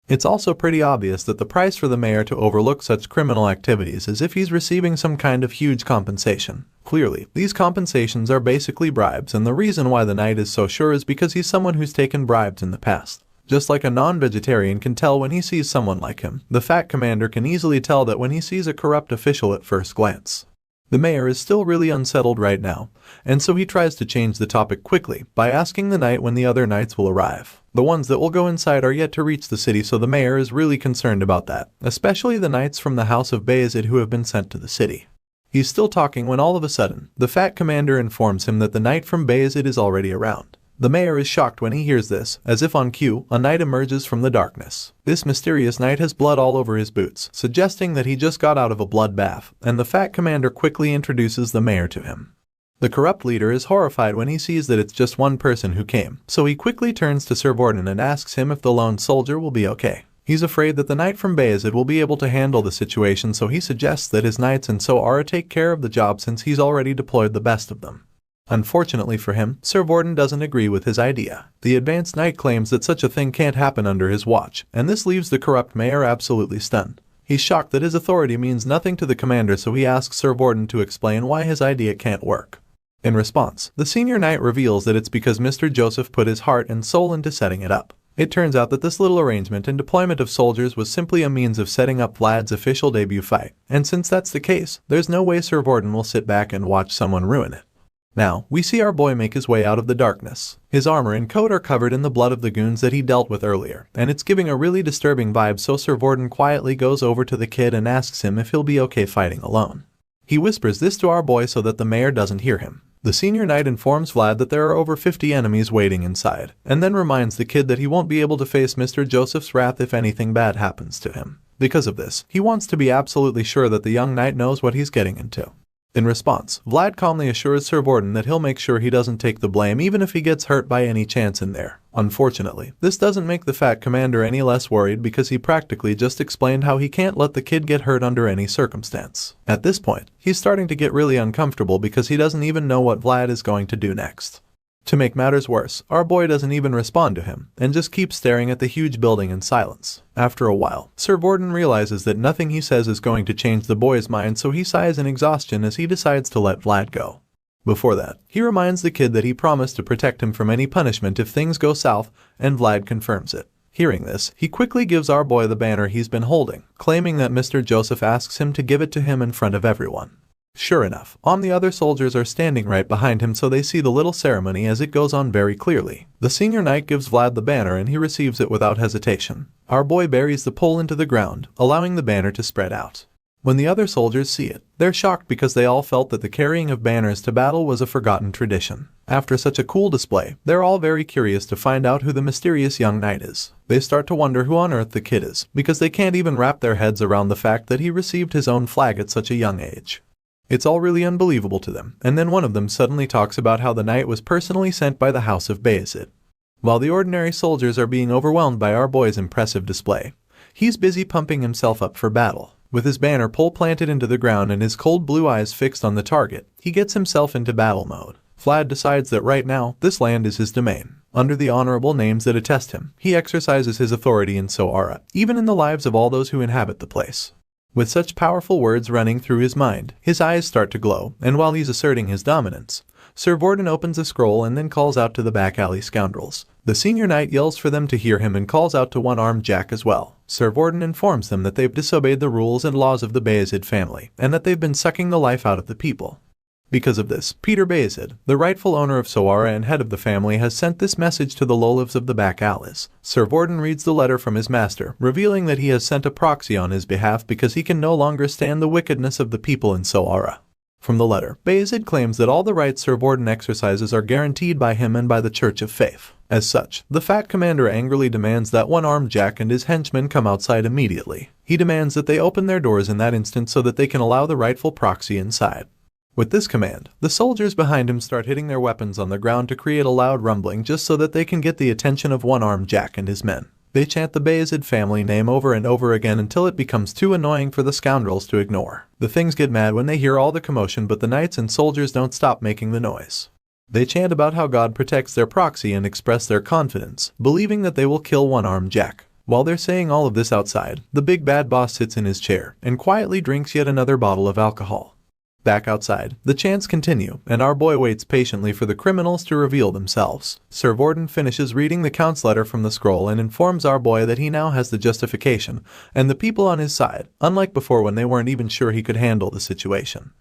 It's also pretty obvious that the price for the mayor to overlook such criminal activities is if he's receiving some kind of huge compensation. Clearly, these compensations are basically bribes, and the reason why the knight is so sure is because he's someone who's taken bribes in the past. Just like a non-vegetarian can tell when he sees someone like him, the fat commander can easily tell that when he sees a corrupt official at first glance. The mayor is still really unsettled right now, and so he tries to change the topic quickly by asking the knight when the other knights will arrive. The ones that will go inside are yet to reach the city, so the mayor is really concerned about that, especially the knights from the house of Bayezid who have been sent to the city. He's still talking when all of a sudden, the fat commander informs him that the knight from Bayezid is already around. The mayor is shocked when he hears this. As if on cue, a knight emerges from the darkness. This mysterious knight has blood all over his boots, suggesting that he just got out of a bloodbath, and the fat commander quickly introduces the mayor to him. The corrupt leader is horrified when he sees that it's just one person who came, so he quickly turns to Swordsman and asks him if the lone soldier will be okay. He's afraid that the knight from Bayezid will be able to handle the situation, so he suggests that his knights in Sara take care of the job since he's already deployed the best of them. Unfortunately for him, Swordsman doesn't agree with his idea. The advanced knight claims that such a thing can't happen under his watch, and this leaves the corrupt mayor absolutely stunned. He's shocked that his authority means nothing to the commander, so he asks Swordsman to explain why his idea can't work. In response, the senior knight reveals that it's because Mr. Joseph put his heart and soul into setting it up. It turns out that this little arrangement and deployment of soldiers was simply a means of setting up Vlad's official debut fight, and since that's the case, there's no way Sir Vorden will sit back and watch someone ruin it. Now, we see our boy make his way out of the darkness. His armor and coat are covered in the blood of the goons that he dealt with earlier, and it's giving a really disturbing vibe, so Sir Vorden quietly goes over to the kid and asks him if he'll be okay fighting alone. He whispers this to our boy so that the mayor doesn't hear him. The senior knight informs Vlad that there are over 50 enemies waiting inside, and then reminds the kid that he won't be able to face Mr. Joseph's wrath if anything bad happens to him. Because of this, he wants to be absolutely sure that the young knight knows what he's getting into. In response, Vlad calmly assures Sir Vorden that he'll make sure he doesn't take the blame even if he gets hurt by any chance in there. Unfortunately, this doesn't make the fat commander any less worried because he practically just explained how he can't let the kid get hurt under any circumstance. At this point, he's starting to get really uncomfortable because he doesn't even know what Vlad is going to do next. To make matters worse, our boy doesn't even respond to him, and just keeps staring at the huge building in silence. After a while, Sir Vorden realizes that nothing he says is going to change the boy's mind, so he sighs in exhaustion as he decides to let Vlad go. Before that, he reminds the kid that he promised to protect him from any punishment if things go south, and Vlad confirms it. Hearing this, he quickly gives our boy the banner he's been holding, claiming that Mr. Joseph asks him to give it to him in front of everyone. Sure enough, the other soldiers are standing right behind him, so they see the little ceremony as it goes on very clearly. The senior knight gives Vlad the banner and he receives it without hesitation. Our boy buries the pole into the ground, allowing the banner to spread out. When the other soldiers see it, they're shocked because they all felt that the carrying of banners to battle was a forgotten tradition. After such a cool display, they're all very curious to find out who the mysterious young knight is. They start to wonder who on earth the kid is, because they can't even wrap their heads around the fact that he received his own flag at such a young age. It's all really unbelievable to them, and then one of them suddenly talks about how the knight was personally sent by the House of Bayezid. While the ordinary soldiers are being overwhelmed by our boy's impressive display, he's busy pumping himself up for battle. With his banner pole planted into the ground and his cold blue eyes fixed on the target, he gets himself into battle mode. Vlad decides that right now, this land is his domain. Under the honorable names that attest him, he exercises his authority in Sara, even in the lives of all those who inhabit the place. With such powerful words running through his mind, his eyes start to glow, and while he's asserting his dominance, Sir Vorden opens a scroll and then calls out to the back alley scoundrels. The senior knight yells for them to hear him and calls out to one-armed Jack as well. Sir Vorden informs them that they've disobeyed the rules and laws of the Bayezid family, and that they've been sucking the life out of the people. Because of this, Peter Bayezid, the rightful owner of Sara and head of the family, has sent this message to the lowlives of the back alleys. Sir Vorden reads the letter from his master, revealing that he has sent a proxy on his behalf because he can no longer stand the wickedness of the people in Sara. From the letter, Bayezid claims that all the rights Sir Vorden exercises are guaranteed by him and by the Church of Faith. As such, the fat commander angrily demands that one-armed Jack and his henchmen come outside immediately. He demands that they open their doors in that instant so that they can allow the rightful proxy inside. With this command, the soldiers behind him start hitting their weapons on the ground to create a loud rumbling just so that they can get the attention of one-armed Jack and his men. They chant the Bayezid family name over and over again until it becomes too annoying for the scoundrels to ignore. The things get mad when they hear all the commotion, but the knights and soldiers don't stop making the noise. They chant about how God protects their proxy and express their confidence, believing that they will kill one-armed Jack. While they're saying all of this outside, the big bad boss sits in his chair and quietly drinks yet another bottle of alcohol. Back outside, the chants continue, and our boy waits patiently for the criminals to reveal themselves. Sir Vorden finishes reading the Count's letter from the scroll and informs our boy that he now has the justification and the people on his side, unlike before when they weren't even sure he could handle the situation.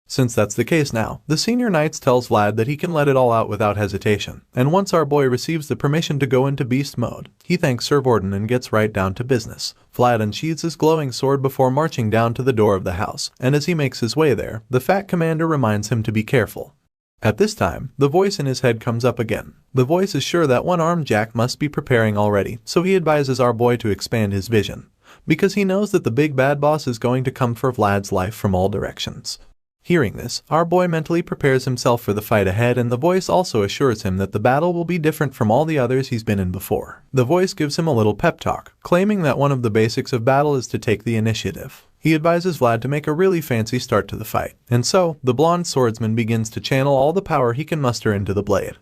Since that's the case now, the senior knights tells Vlad that he can let it all out without hesitation, and once our boy receives the permission to go into beast mode, he thanks Sir Vorden and gets right down to business. Vlad unsheathes his glowing sword before marching down to the door of the house, and as he makes his way there, the fat commander reminds him to be careful. At this time, the voice in his head comes up again. The voice is sure that one-armed Jack must be preparing already, so he advises our boy to expand his vision, because he knows that the big bad boss is going to come for Vlad's life from all directions. Hearing this, our boy mentally prepares himself for the fight ahead, and the voice also assures him that the battle will be different from all the others he's been in before. The voice gives him a little pep talk, claiming that one of the basics of battle is to take the initiative. He advises Vlad to make a really fancy start to the fight, and so, the blonde swordsman begins to channel all the power he can muster into the blade.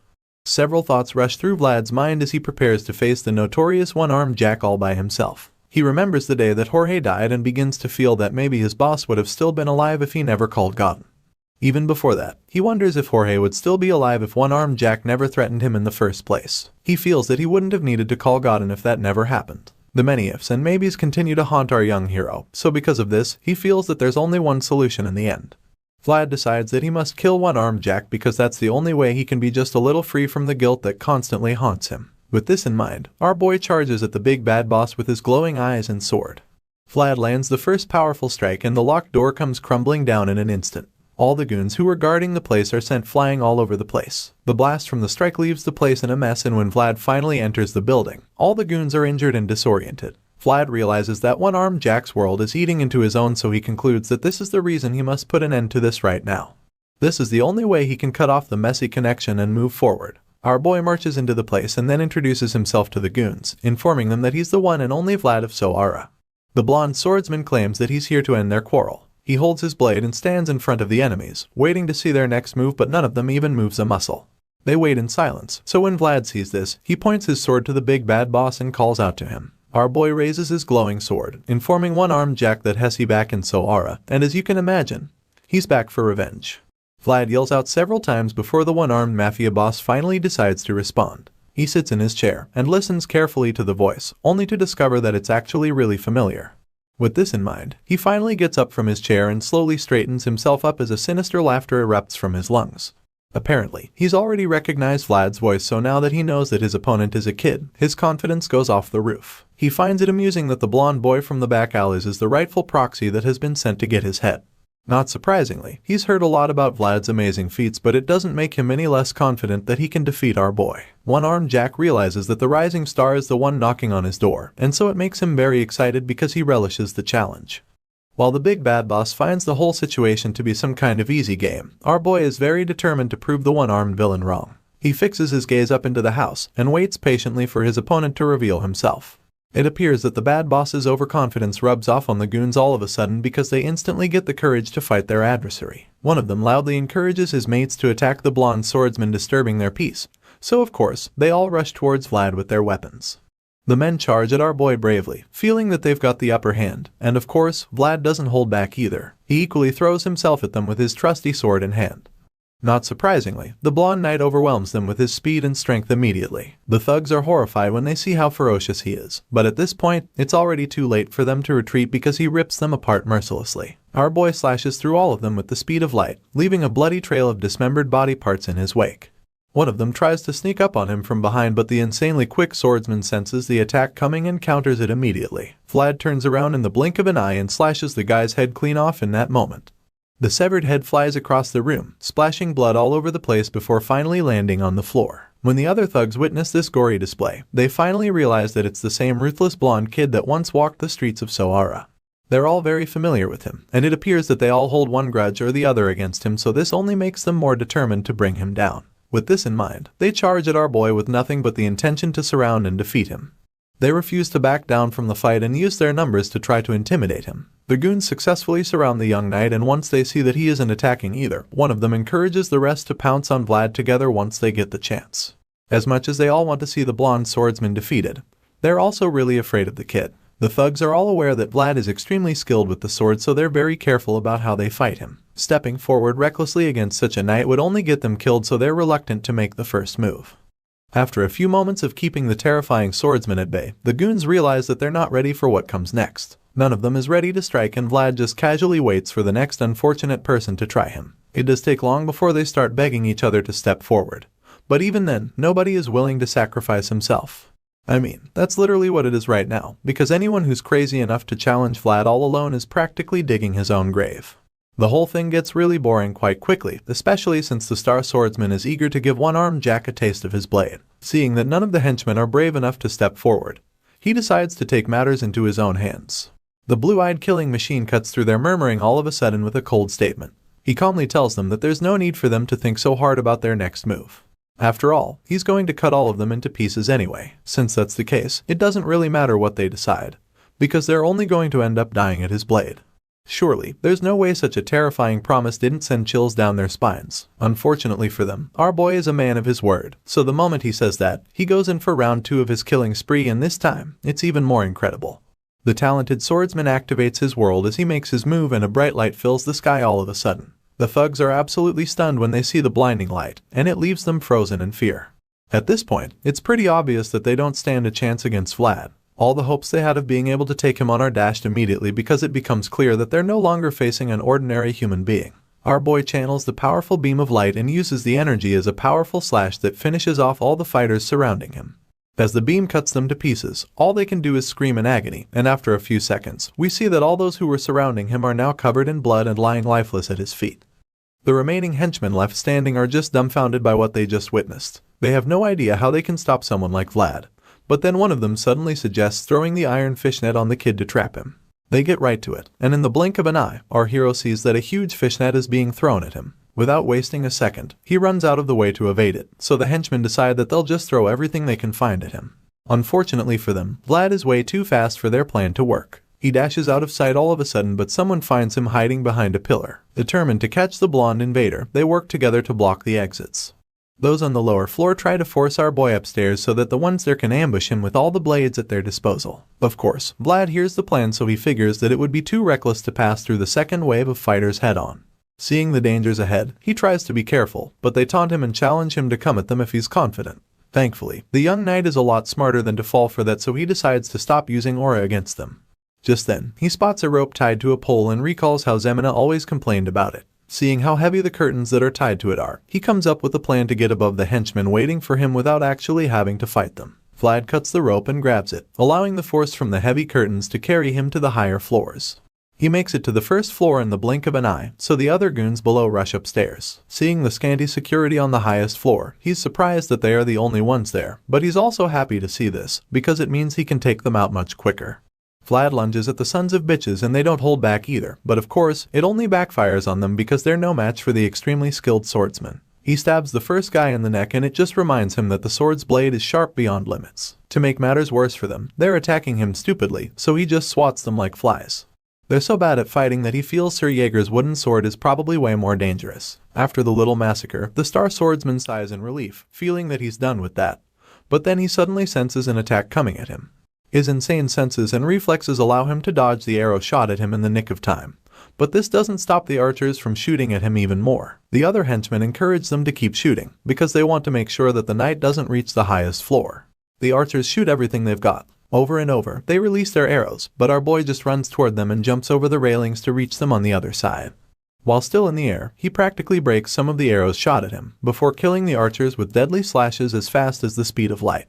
Several thoughts rush through Vlad's mind as he prepares to face the notorious one-armed Jack all by himself. He remembers the day that Jorge died and begins to feel that maybe his boss would have still been alive if he never called God. Even before that, he wonders if Jorge would still be alive if one-armed Jack never threatened him in the first place. He feels that he wouldn't have needed to call God in if that never happened. The many ifs and maybes continue to haunt our young hero, so because of this, he feels that there's only one solution in the end. Vlad decides that he must kill one-armed Jack because that's the only way he can be just a little free from the guilt that constantly haunts him. With this in mind, our boy charges at the big bad boss with his glowing eyes and sword. Vlad lands the first powerful strike and the locked door comes crumbling down in an instant. All the goons who were guarding the place are sent flying all over the place. The blast from the strike leaves the place in a mess, and when Vlad finally enters the building, all the goons are injured and disoriented. Vlad realizes that one-armed Jack's world is eating into his own, so he concludes that this is the reason he must put an end to this right now. This is the only way he can cut off the messy connection and move forward. Our boy marches into the place and then introduces himself to the goons, informing them that he's the one and only Vlad of Sara. The blonde swordsman claims that he's here to end their quarrel. He holds his blade and stands in front of the enemies, waiting to see their next move, but none of them even moves a muscle. They wait in silence, so when Vlad sees this, he points his sword to the big bad boss and calls out to him. Our boy raises his glowing sword, informing one-armed Jack that he's back in Sara, and as you can imagine, he's back for revenge. Vlad yells out several times before the one-armed mafia boss finally decides to respond. He sits in his chair and listens carefully to the voice, only to discover that it's actually really familiar. With this in mind, he finally gets up from his chair and slowly straightens himself up as a sinister laughter erupts from his lungs. Apparently, he's already recognized Vlad's voice, so now that he knows that his opponent is a kid, his confidence goes off the roof. He finds it amusing that the blonde boy from the back alleys is the rightful proxy that has been sent to get his head. Not surprisingly, he's heard a lot about Vlad's amazing feats, but it doesn't make him any less confident that he can defeat our boy. One-armed Jack realizes that the rising star is the one knocking on his door, and so it makes him very excited because he relishes the challenge. While the big bad boss finds the whole situation to be some kind of easy game, our boy is very determined to prove the one-armed villain wrong. He fixes his gaze up into the house and waits patiently for his opponent to reveal himself. It appears that the bad boss's overconfidence rubs off on the goons all of a sudden because they instantly get the courage to fight their adversary. One of them loudly encourages his mates to attack the blonde swordsman, disturbing their peace, so of course, they all rush towards Vlad with their weapons. The men charge at our boy bravely, feeling that they've got the upper hand, and of course, Vlad doesn't hold back either. He equally throws himself at them with his trusty sword in hand. Not surprisingly, the blonde knight overwhelms them with his speed and strength immediately. The thugs are horrified when they see how ferocious he is, but at this point, it's already too late for them to retreat because he rips them apart mercilessly. Our boy slashes through all of them with the speed of light, leaving a bloody trail of dismembered body parts in his wake. One of them tries to sneak up on him from behind, but the insanely quick swordsman senses the attack coming and counters it immediately. Vlad turns around in the blink of an eye and slashes the guy's head clean off in that moment. The severed head flies across the room, splashing blood all over the place before finally landing on the floor. When the other thugs witness this gory display, they finally realize that it's the same ruthless blonde kid that once walked the streets of Sara. They're all very familiar with him, and it appears that they all hold one grudge or the other against him, so this only makes them more determined to bring him down. With this in mind, they charge at our boy with nothing but the intention to surround and defeat him. They refuse to back down from the fight and use their numbers to try to intimidate him. The goons successfully surround the young knight, and once they see that he isn't attacking either, one of them encourages the rest to pounce on Vlad together once they get the chance. As much as they all want to see the blonde swordsman defeated, they're also really afraid of the kid. The thugs are all aware that Vlad is extremely skilled with the sword, so they're very careful about how they fight him. Stepping forward recklessly against such a knight would only get them killed, so they're reluctant to make the first move. After a few moments of keeping the terrifying swordsman at bay, the goons realize that they're not ready for what comes next. None of them is ready to strike, and Vlad just casually waits for the next unfortunate person to try him. It does take long before they start begging each other to step forward. But even then, nobody is willing to sacrifice himself. I mean, that's literally what it is right now, because anyone who's crazy enough to challenge Vlad all alone is practically digging his own grave. The whole thing gets really boring quite quickly, especially since the star swordsman is eager to give one-armed Jack a taste of his blade. Seeing that none of the henchmen are brave enough to step forward, he decides to take matters into his own hands. The blue-eyed killing machine cuts through their murmuring all of a sudden with a cold statement. He calmly tells them that there's no need for them to think so hard about their next move. After all, he's going to cut all of them into pieces anyway. Since that's the case, it doesn't really matter what they decide, because they're only going to end up dying at his blade. Surely, there's no way such a terrifying promise didn't send chills down their spines. Unfortunately for them, our boy is a man of his word, so the moment he says that, he goes in for round 2 of his killing spree, and this time, it's even more incredible. The talented swordsman activates his world as he makes his move, and a bright light fills the sky all of a sudden. The thugs are absolutely stunned when they see the blinding light, and it leaves them frozen in fear. At this point, it's pretty obvious that they don't stand a chance against Vlad. All the hopes they had of being able to take him on are dashed immediately because it becomes clear that they're no longer facing an ordinary human being. Our boy channels the powerful beam of light and uses the energy as a powerful slash that finishes off all the fighters surrounding him. As the beam cuts them to pieces, all they can do is scream in agony, and after a few seconds, we see that all those who were surrounding him are now covered in blood and lying lifeless at his feet. The remaining henchmen left standing are just dumbfounded by what they just witnessed. They have no idea how they can stop someone like Vlad. But then one of them suddenly suggests throwing the iron fishnet on the kid to trap him. They get right to it, and in the blink of an eye, our hero sees that a huge fishnet is being thrown at him. Without wasting a second, he runs out of the way to evade it, so the henchmen decide that they'll just throw everything they can find at him. Unfortunately for them, Vlad is way too fast for their plan to work. He dashes out of sight all of a sudden, but someone finds him hiding behind a pillar. Determined to catch the blonde invader, they work together to block the exits. Those on the lower floor try to force our boy upstairs so that the ones there can ambush him with all the blades at their disposal. Of course, Vlad hears the plan, so he figures that it would be too reckless to pass through the second wave of fighters head-on. Seeing the dangers ahead, he tries to be careful, but they taunt him and challenge him to come at them if he's confident. Thankfully, the young knight is a lot smarter than to fall for that, so he decides to stop using aura against them. Just then, he spots a rope tied to a pole and recalls how Zina always complained about it. Seeing how heavy the curtains that are tied to it are, he comes up with a plan to get above the henchmen waiting for him without actually having to fight them. Vlad cuts the rope and grabs it, allowing the force from the heavy curtains to carry him to the higher floors. He makes it to the first floor in the blink of an eye, so the other goons below rush upstairs. Seeing the scanty security on the highest floor, he's surprised that they are the only ones there, but he's also happy to see this, because it means he can take them out much quicker. Vlad lunges at the sons of bitches and they don't hold back either, but of course, it only backfires on them because they're no match for the extremely skilled swordsman. He stabs the first guy in the neck and it just reminds him that the sword's blade is sharp beyond limits. To make matters worse for them, they're attacking him stupidly, so he just swats them like flies. They're so bad at fighting that he feels Sir Jaeger's wooden sword is probably way more dangerous. After the little massacre, the star swordsman sighs in relief, feeling that he's done with that. But then he suddenly senses an attack coming at him. His insane senses and reflexes allow him to dodge the arrow shot at him in the nick of time. But this doesn't stop the archers from shooting at him even more. The other henchmen encourage them to keep shooting, because they want to make sure that the knight doesn't reach the highest floor. The archers shoot everything they've got. Over and over, they release their arrows, but our boy just runs toward them and jumps over the railings to reach them on the other side. While still in the air, he practically breaks some of the arrows shot at him, before killing the archers with deadly slashes as fast as the speed of light.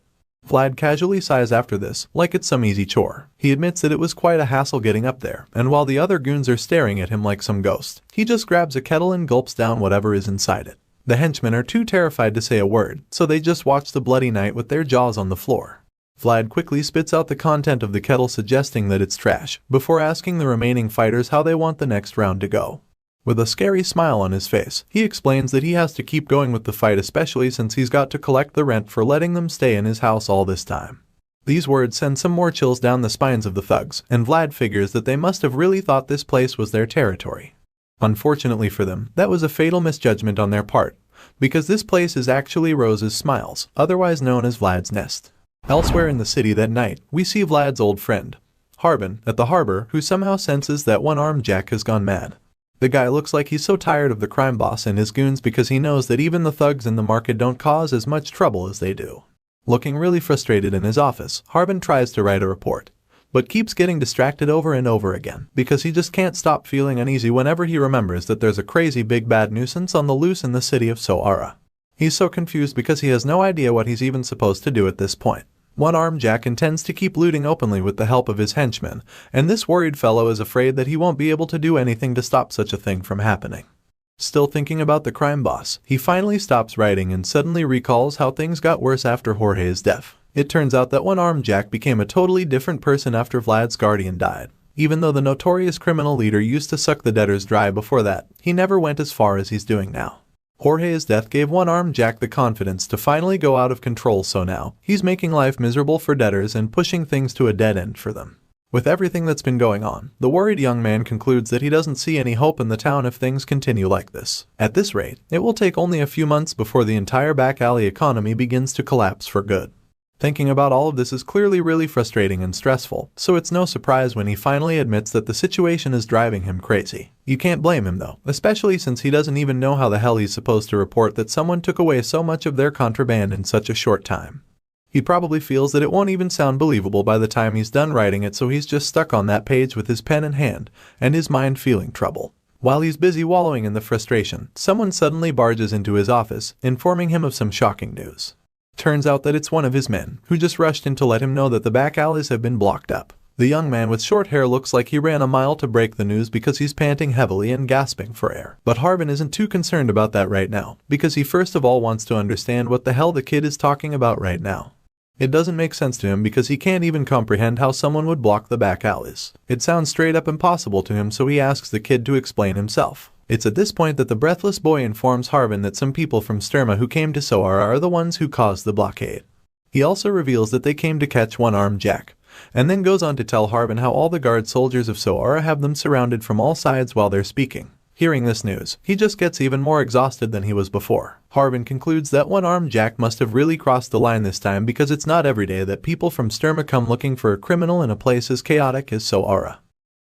Vlad casually sighs after this, like it's some easy chore. He admits that it was quite a hassle getting up there, and while the other goons are staring at him like some ghost, he just grabs a kettle and gulps down whatever is inside it. The henchmen are too terrified to say a word, so they just watch the bloody knight with their jaws on the floor. Vlad quickly spits out the content of the kettle, suggesting that it's trash, before asking the remaining fighters how they want the next round to go. With a scary smile on his face, he explains that he has to keep going with the fight, especially since he's got to collect the rent for letting them stay in his house all this time. These words send some more chills down the spines of the thugs, and Vlad figures that they must have really thought this place was their territory. Unfortunately for them, that was a fatal misjudgment on their part, because this place is actually Rose's Smiles, otherwise known as Vlad's Nest. Elsewhere in the city that night, we see Vlad's old friend, Harbin, at the harbor, who somehow senses that one-armed Jack has gone mad. The guy looks like he's so tired of the crime boss and his goons because he knows that even the thugs in the market don't cause as much trouble as they do. Looking really frustrated in his office, Harbin tries to write a report, but keeps getting distracted over and over again because he just can't stop feeling uneasy whenever he remembers that there's a crazy big bad nuisance on the loose in the city of Sara. He's so confused because he has no idea what he's even supposed to do at this point. One-armed Jack intends to keep looting openly with the help of his henchmen, and this worried fellow is afraid that he won't be able to do anything to stop such a thing from happening. Still thinking about the crime boss, he finally stops writing and suddenly recalls how things got worse after Jorge's death. It turns out that one-armed Jack became a totally different person after Vlad's guardian died. Even though the notorious criminal leader used to suck the debtors dry before that, he never went as far as he's doing now. Jorge's death gave one-armed Jack the confidence to finally go out of control, so now he's making life miserable for debtors and pushing things to a dead end for them. With everything that's been going on, the worried young man concludes that he doesn't see any hope in the town if things continue like this. At this rate, it will take only a few months before the entire back alley economy begins to collapse for good. Thinking about all of this is clearly really frustrating and stressful, so it's no surprise when he finally admits that the situation is driving him crazy. You can't blame him though, especially since he doesn't even know how the hell he's supposed to report that someone took away so much of their contraband in such a short time. He probably feels that it won't even sound believable by the time he's done writing it, so he's just stuck on that page with his pen in hand, and his mind feeling trouble. While he's busy wallowing in the frustration, someone suddenly barges into his office, informing him of some shocking news. Turns out that it's one of his men, who just rushed in to let him know that the back alleys have been blocked up. The young man with short hair looks like he ran a mile to break the news because he's panting heavily and gasping for air. But Harbin isn't too concerned about that right now, because he first of all wants to understand what the hell the kid is talking about right now. It doesn't make sense to him because he can't even comprehend how someone would block the back alleys. It sounds straight up impossible to him, so he asks the kid to explain himself. It's at this point that the breathless boy informs Harbin that some people from Sturma who came to Sara are the ones who caused the blockade. He also reveals that they came to catch one-armed Jack, and then goes on to tell Harbin how all the guard soldiers of Sara have them surrounded from all sides while they're speaking. Hearing this news, he just gets even more exhausted than he was before. Harbin concludes that one-armed Jack must have really crossed the line this time, because it's not every day that people from Sturma come looking for a criminal in a place as chaotic as Sara.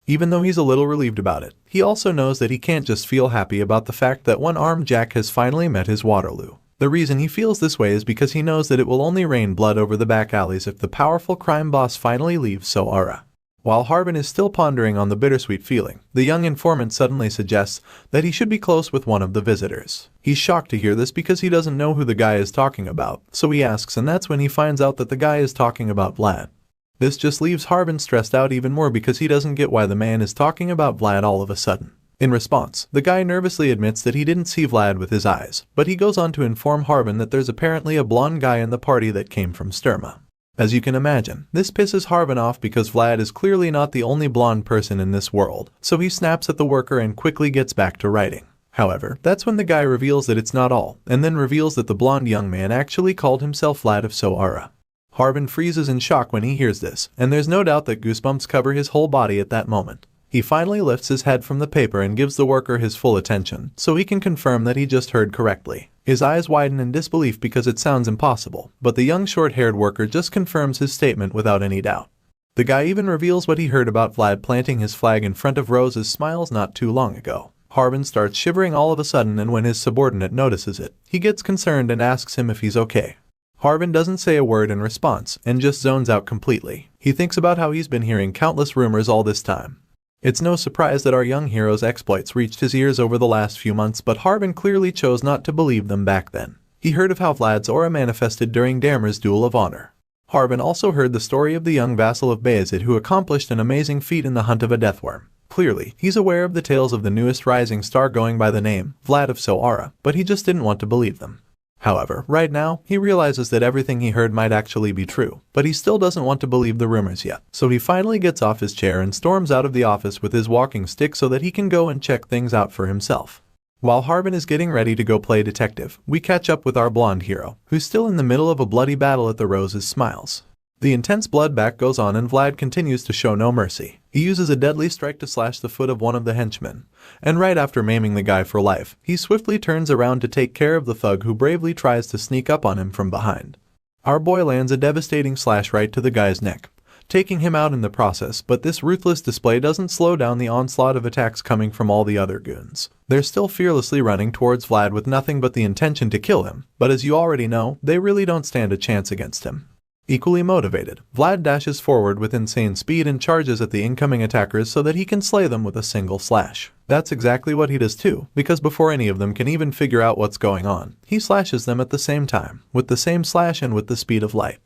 Even though he's a little relieved about it, he also knows that he can't just feel happy about the fact that one-armed Jack has finally met his Waterloo. The reason he feels this way is because he knows that it will only rain blood over the back alleys if the powerful crime boss finally leaves Sara. While Harbin is still pondering on the bittersweet feeling, the young informant suddenly suggests that he should be close with one of the visitors. He's shocked to hear this because he doesn't know who the guy is talking about, so he asks, and that's when he finds out that the guy is talking about Vlad. This just leaves Harbin stressed out even more because he doesn't get why the man is talking about Vlad all of a sudden. In response, the guy nervously admits that he didn't see Vlad with his eyes, but he goes on to inform Harbin that there's apparently a blonde guy in the party that came from Sturma. As you can imagine, this pisses Harbin off because Vlad is clearly not the only blonde person in this world, so he snaps at the worker and quickly gets back to writing. However, that's when the guy reveals that it's not all, and then reveals that the blonde young man actually called himself Vlad of Sara. Harbin freezes in shock when he hears this, and there's no doubt that goosebumps cover his whole body at that moment. He finally lifts his head from the paper and gives the worker his full attention, so he can confirm that he just heard correctly. His eyes widen in disbelief because it sounds impossible, but the young short-haired worker just confirms his statement without any doubt. The guy even reveals what he heard about Vlad planting his flag in front of Rose's smiles not too long ago. Harbin starts shivering all of a sudden, and when his subordinate notices it, he gets concerned and asks him if he's okay. Harbin doesn't say a word in response, and just zones out completely. He thinks about how he's been hearing countless rumors all this time. It's no surprise that our young hero's exploits reached his ears over the last few months, but Harbin clearly chose not to believe them back then. He heard of how Vlad's aura manifested during Damer's Duel of Honor. Harbin also heard the story of the young vassal of Bayezid who accomplished an amazing feat in the hunt of a deathworm. Clearly, he's aware of the tales of the newest rising star going by the name Vlad of Sara, but he just didn't want to believe them. However, right now, he realizes that everything he heard might actually be true, but he still doesn't want to believe the rumors yet. So he finally gets off his chair and storms out of the office with his walking stick so that he can go and check things out for himself. While Harbin is getting ready to go play detective, we catch up with our blonde hero, who's still in the middle of a bloody battle at the Rose's Smiles. The intense bloodbath goes on and Vlad continues to show no mercy. He uses a deadly strike to slash the foot of one of the henchmen, and right after maiming the guy for life, he swiftly turns around to take care of the thug who bravely tries to sneak up on him from behind. Our boy lands a devastating slash right to the guy's neck, taking him out in the process, but this ruthless display doesn't slow down the onslaught of attacks coming from all the other goons. They're still fearlessly running towards Vlad with nothing but the intention to kill him, but as you already know, they really don't stand a chance against him. Equally motivated, Vlad dashes forward with insane speed and charges at the incoming attackers so that he can slay them with a single slash. That's exactly what he does too, because before any of them can even figure out what's going on, he slashes them at the same time, with the same slash and with the speed of light.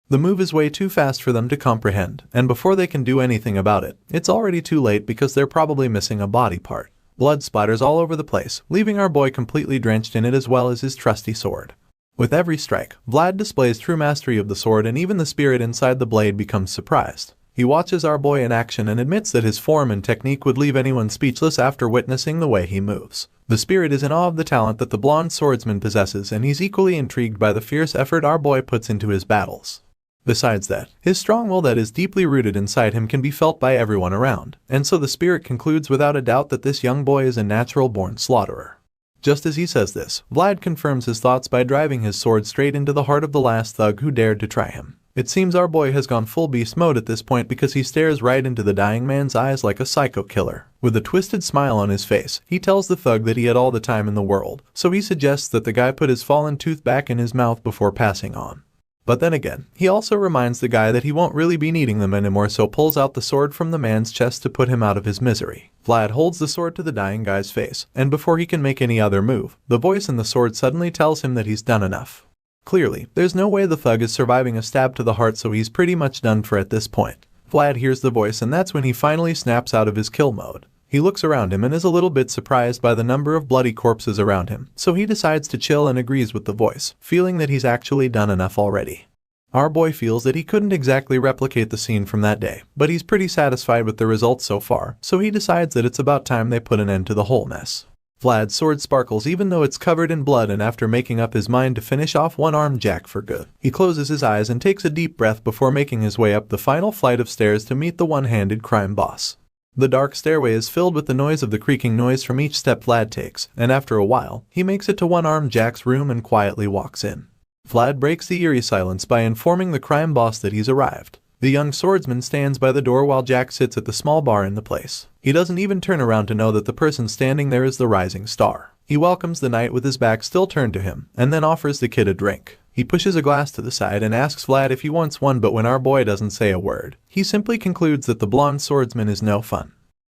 The move is way too fast for them to comprehend, and before they can do anything about it, it's already too late because they're probably missing a body part. Blood splatters all over the place, leaving our boy completely drenched in it as well as his trusty sword. With every strike, Vlad displays true mastery of the sword, and even the spirit inside the blade becomes surprised. He watches our boy in action and admits that his form and technique would leave anyone speechless after witnessing the way he moves. The spirit is in awe of the talent that the blonde swordsman possesses, and he's equally intrigued by the fierce effort our boy puts into his battles. Besides that, his strong will that is deeply rooted inside him can be felt by everyone around, and so the spirit concludes without a doubt that this young boy is a natural-born slaughterer. Just as he says this, Vlad confirms his thoughts by driving his sword straight into the heart of the last thug who dared to try him. It seems our boy has gone full beast mode at this point because he stares right into the dying man's eyes like a psycho killer. With a twisted smile on his face, he tells the thug that he had all the time in the world, so he suggests that the guy put his fallen tooth back in his mouth before passing on. But then again, he also reminds the guy that he won't really be needing them anymore, so pulls out the sword from the man's chest to put him out of his misery. Vlad holds the sword to the dying guy's face, and before he can make any other move, the voice in the sword suddenly tells him that he's done enough. Clearly, there's no way the thug is surviving a stab to the heart, so he's pretty much done for at this point. Vlad hears the voice, and that's when he finally snaps out of his kill mode. He looks around him and is a little bit surprised by the number of bloody corpses around him, so he decides to chill and agrees with the voice, feeling that he's actually done enough already. Our boy feels that he couldn't exactly replicate the scene from that day, but he's pretty satisfied with the results so far, so he decides that it's about time they put an end to the whole mess. Vlad's sword sparkles even though it's covered in blood, and after making up his mind to finish off one-armed Jack for good, he closes his eyes and takes a deep breath before making his way up the final flight of stairs to meet the one-handed crime boss. The dark stairway is filled with the noise of the creaking noise from each step Vlad takes, and after a while, he makes it to one-armed Jack's room and quietly walks in. Vlad breaks the eerie silence by informing the crime boss that he's arrived. The young swordsman stands by the door while Jack sits at the small bar in the place. He doesn't even turn around to know that the person standing there is the rising star. He welcomes the knight with his back still turned to him, and then offers the kid a drink. He pushes a glass to the side and asks Vlad if he wants one, but when our boy doesn't say a word, he simply concludes that the blonde swordsman is no fun.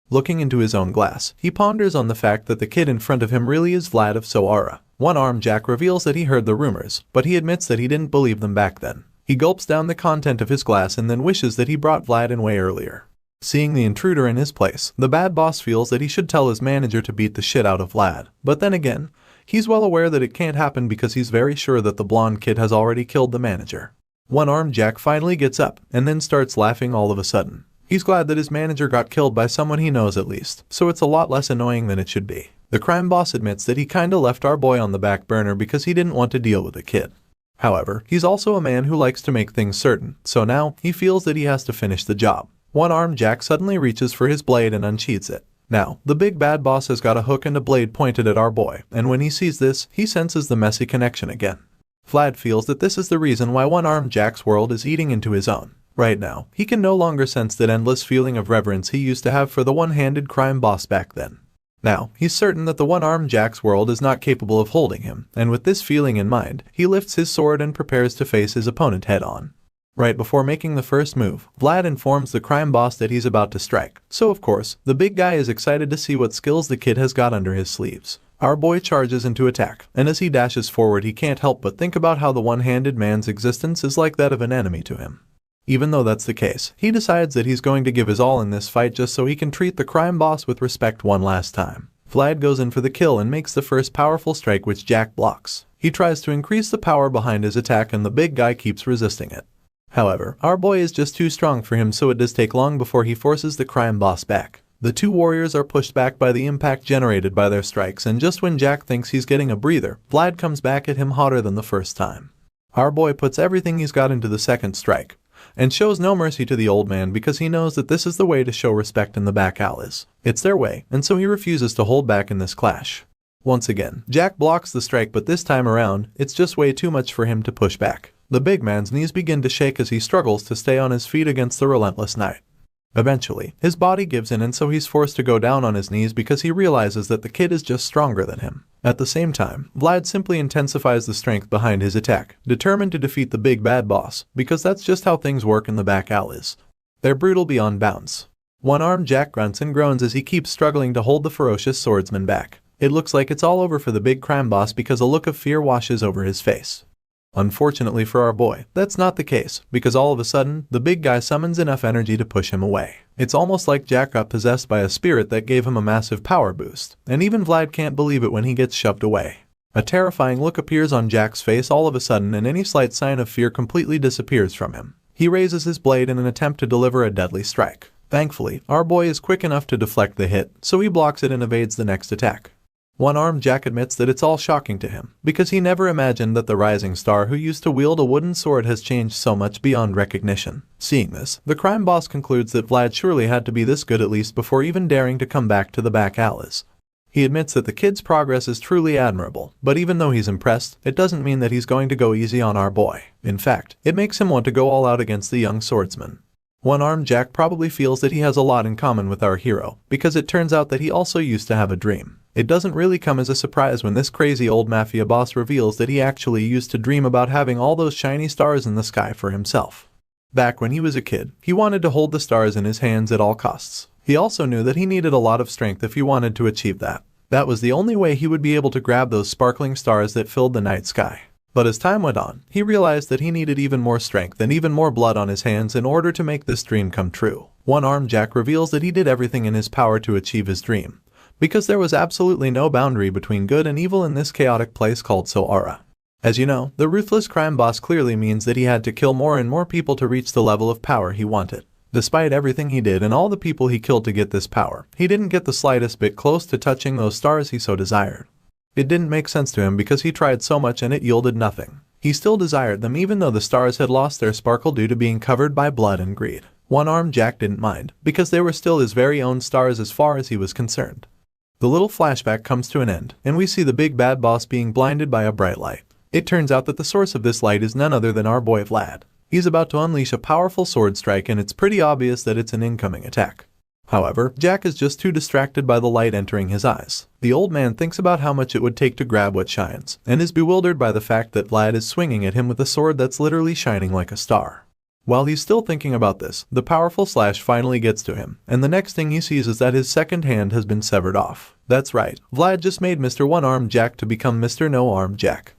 Looking into his own glass, he ponders on the fact that the kid in front of him really is Vlad of Sara. One-armed Jack reveals that he heard the rumors, but he admits that he didn't believe them back then. He gulps down the content of his glass and then wishes that he brought Vlad in way earlier. Seeing the intruder in his place, the bad boss feels that he should tell his manager to beat the shit out of Vlad. But then again, he's well aware that it can't happen because he's very sure that the blonde kid has already killed the manager. One-armed Jack finally gets up and then starts laughing all of a sudden. He's glad that his manager got killed by someone he knows at least, so it's a lot less annoying than it should be. The crime boss admits that he kinda left our boy on the back burner because he didn't want to deal with the kid. However, he's also a man who likes to make things certain, so now he feels that he has to finish the job. One-armed Jack suddenly reaches for his blade and unsheathes it. Now, the big bad boss has got a hook and a blade pointed at our boy, and when he sees this, he senses the messy connection again. Vlad feels that this is the reason why one-armed Jack's world is eating into his own. Right now, he can no longer sense that endless feeling of reverence he used to have for the one-handed crime boss back then. Now, he's certain that the one-armed Jack's world is not capable of holding him, and with this feeling in mind, he lifts his sword and prepares to face his opponent head-on. Right before making the first move, Vlad informs the crime boss that he's about to strike, so of course, the big guy is excited to see what skills the kid has got under his sleeves. Our boy charges into attack, and as he dashes forward he can't help but think about how the one-handed man's existence is like that of an enemy to him. Even though that's the case, he decides that he's going to give his all in this fight just so he can treat the crime boss with respect one last time. Vlad goes in for the kill and makes the first powerful strike, which Jack blocks. He tries to increase the power behind his attack and the big guy keeps resisting it. However, our boy is just too strong for him, so it does take long before he forces the crime boss back. The two warriors are pushed back by the impact generated by their strikes, and just when Jack thinks he's getting a breather, Vlad comes back at him hotter than the first time. Our boy puts everything he's got into the second strike, and shows no mercy to the old man because he knows that this is the way to show respect in the back alleys. It's their way, and so he refuses to hold back in this clash. Once again, Jack blocks the strike, but this time around, it's just way too much for him to push back. The big man's knees begin to shake as he struggles to stay on his feet against the relentless knight. Eventually, his body gives in and so he's forced to go down on his knees because he realizes that the kid is just stronger than him. At the same time, Vlad simply intensifies the strength behind his attack, determined to defeat the big bad boss, because that's just how things work in the back alleys. They're brutal beyond bounds. One-armed Jack grunts and groans as he keeps struggling to hold the ferocious swordsman back. It looks like it's all over for the big crime boss because a look of fear washes over his face. Unfortunately for our boy, that's not the case, because all of a sudden, the big guy summons enough energy to push him away. It's almost like Jack got possessed by a spirit that gave him a massive power boost, and even Vlad can't believe it when he gets shoved away. A terrifying look appears on Jack's face all of a sudden, and any slight sign of fear completely disappears from him. He raises his blade in an attempt to deliver a deadly strike. Thankfully, our boy is quick enough to deflect the hit, so he blocks it and evades the next attack. One-armed Jack admits that it's all shocking to him, because he never imagined that the rising star who used to wield a wooden sword has changed so much beyond recognition. Seeing this, the crime boss concludes that Vlad surely had to be this good at least before even daring to come back to the back alleys. He admits that the kid's progress is truly admirable, but even though he's impressed, it doesn't mean that he's going to go easy on our boy. In fact, it makes him want to go all out against the young swordsman. One-armed Jack probably feels that he has a lot in common with our hero, because it turns out that he also used to have a dream. It doesn't really come as a surprise when this crazy old mafia boss reveals that he actually used to dream about having all those shiny stars in the sky for himself. Back when he was a kid, he wanted to hold the stars in his hands at all costs. He also knew that he needed a lot of strength if he wanted to achieve that. That was the only way he would be able to grab those sparkling stars that filled the night sky. But as time went on, he realized that he needed even more strength and even more blood on his hands in order to make this dream come true. One-armed Jack reveals that he did everything in his power to achieve his dream, because there was absolutely no boundary between good and evil in this chaotic place called Sara. As you know, the ruthless crime boss clearly means that he had to kill more and more people to reach the level of power he wanted. Despite everything he did and all the people he killed to get this power, he didn't get the slightest bit close to touching those stars he so desired. It didn't make sense to him because he tried so much and it yielded nothing. He still desired them even though the stars had lost their sparkle due to being covered by blood and greed. One-armed Jack didn't mind, because they were still his very own stars as far as he was concerned. The little flashback comes to an end, and we see the big bad boss being blinded by a bright light. It turns out that the source of this light is none other than our boy Vlad. He's about to unleash a powerful sword strike and it's pretty obvious that it's an incoming attack. However, Jack is just too distracted by the light entering his eyes. The old man thinks about how much it would take to grab what shines, and is bewildered by the fact that Vlad is swinging at him with a sword that's literally shining like a star. While he's still thinking about this, the powerful slash finally gets to him, and the next thing he sees is that his second hand has been severed off. That's right, Vlad just made Mr. One-Armed Jack to become Mr. No-Armed Jack.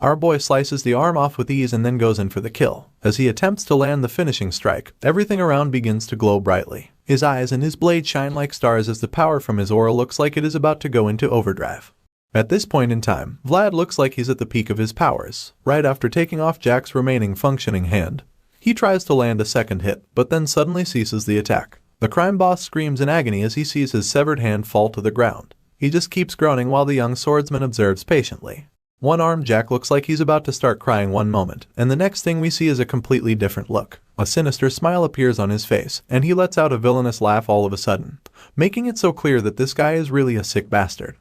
Our boy slices the arm off with ease and then goes in for the kill. As he attempts to land the finishing strike, everything around begins to glow brightly. His eyes and his blade shine like stars as the power from his aura looks like it is about to go into overdrive. At this point in time, Vlad looks like he's at the peak of his powers. Right after taking off Jack's remaining functioning hand, he tries to land a second hit, but then suddenly ceases the attack. The crime boss screams in agony as he sees his severed hand fall to the ground. He just keeps groaning while the young swordsman observes patiently. One-armed Jack looks like he's about to start crying one moment, and the next thing we see is a completely different look. A sinister smile appears on his face, and he lets out a villainous laugh all of a sudden, making it so clear that this guy is really a sick bastard.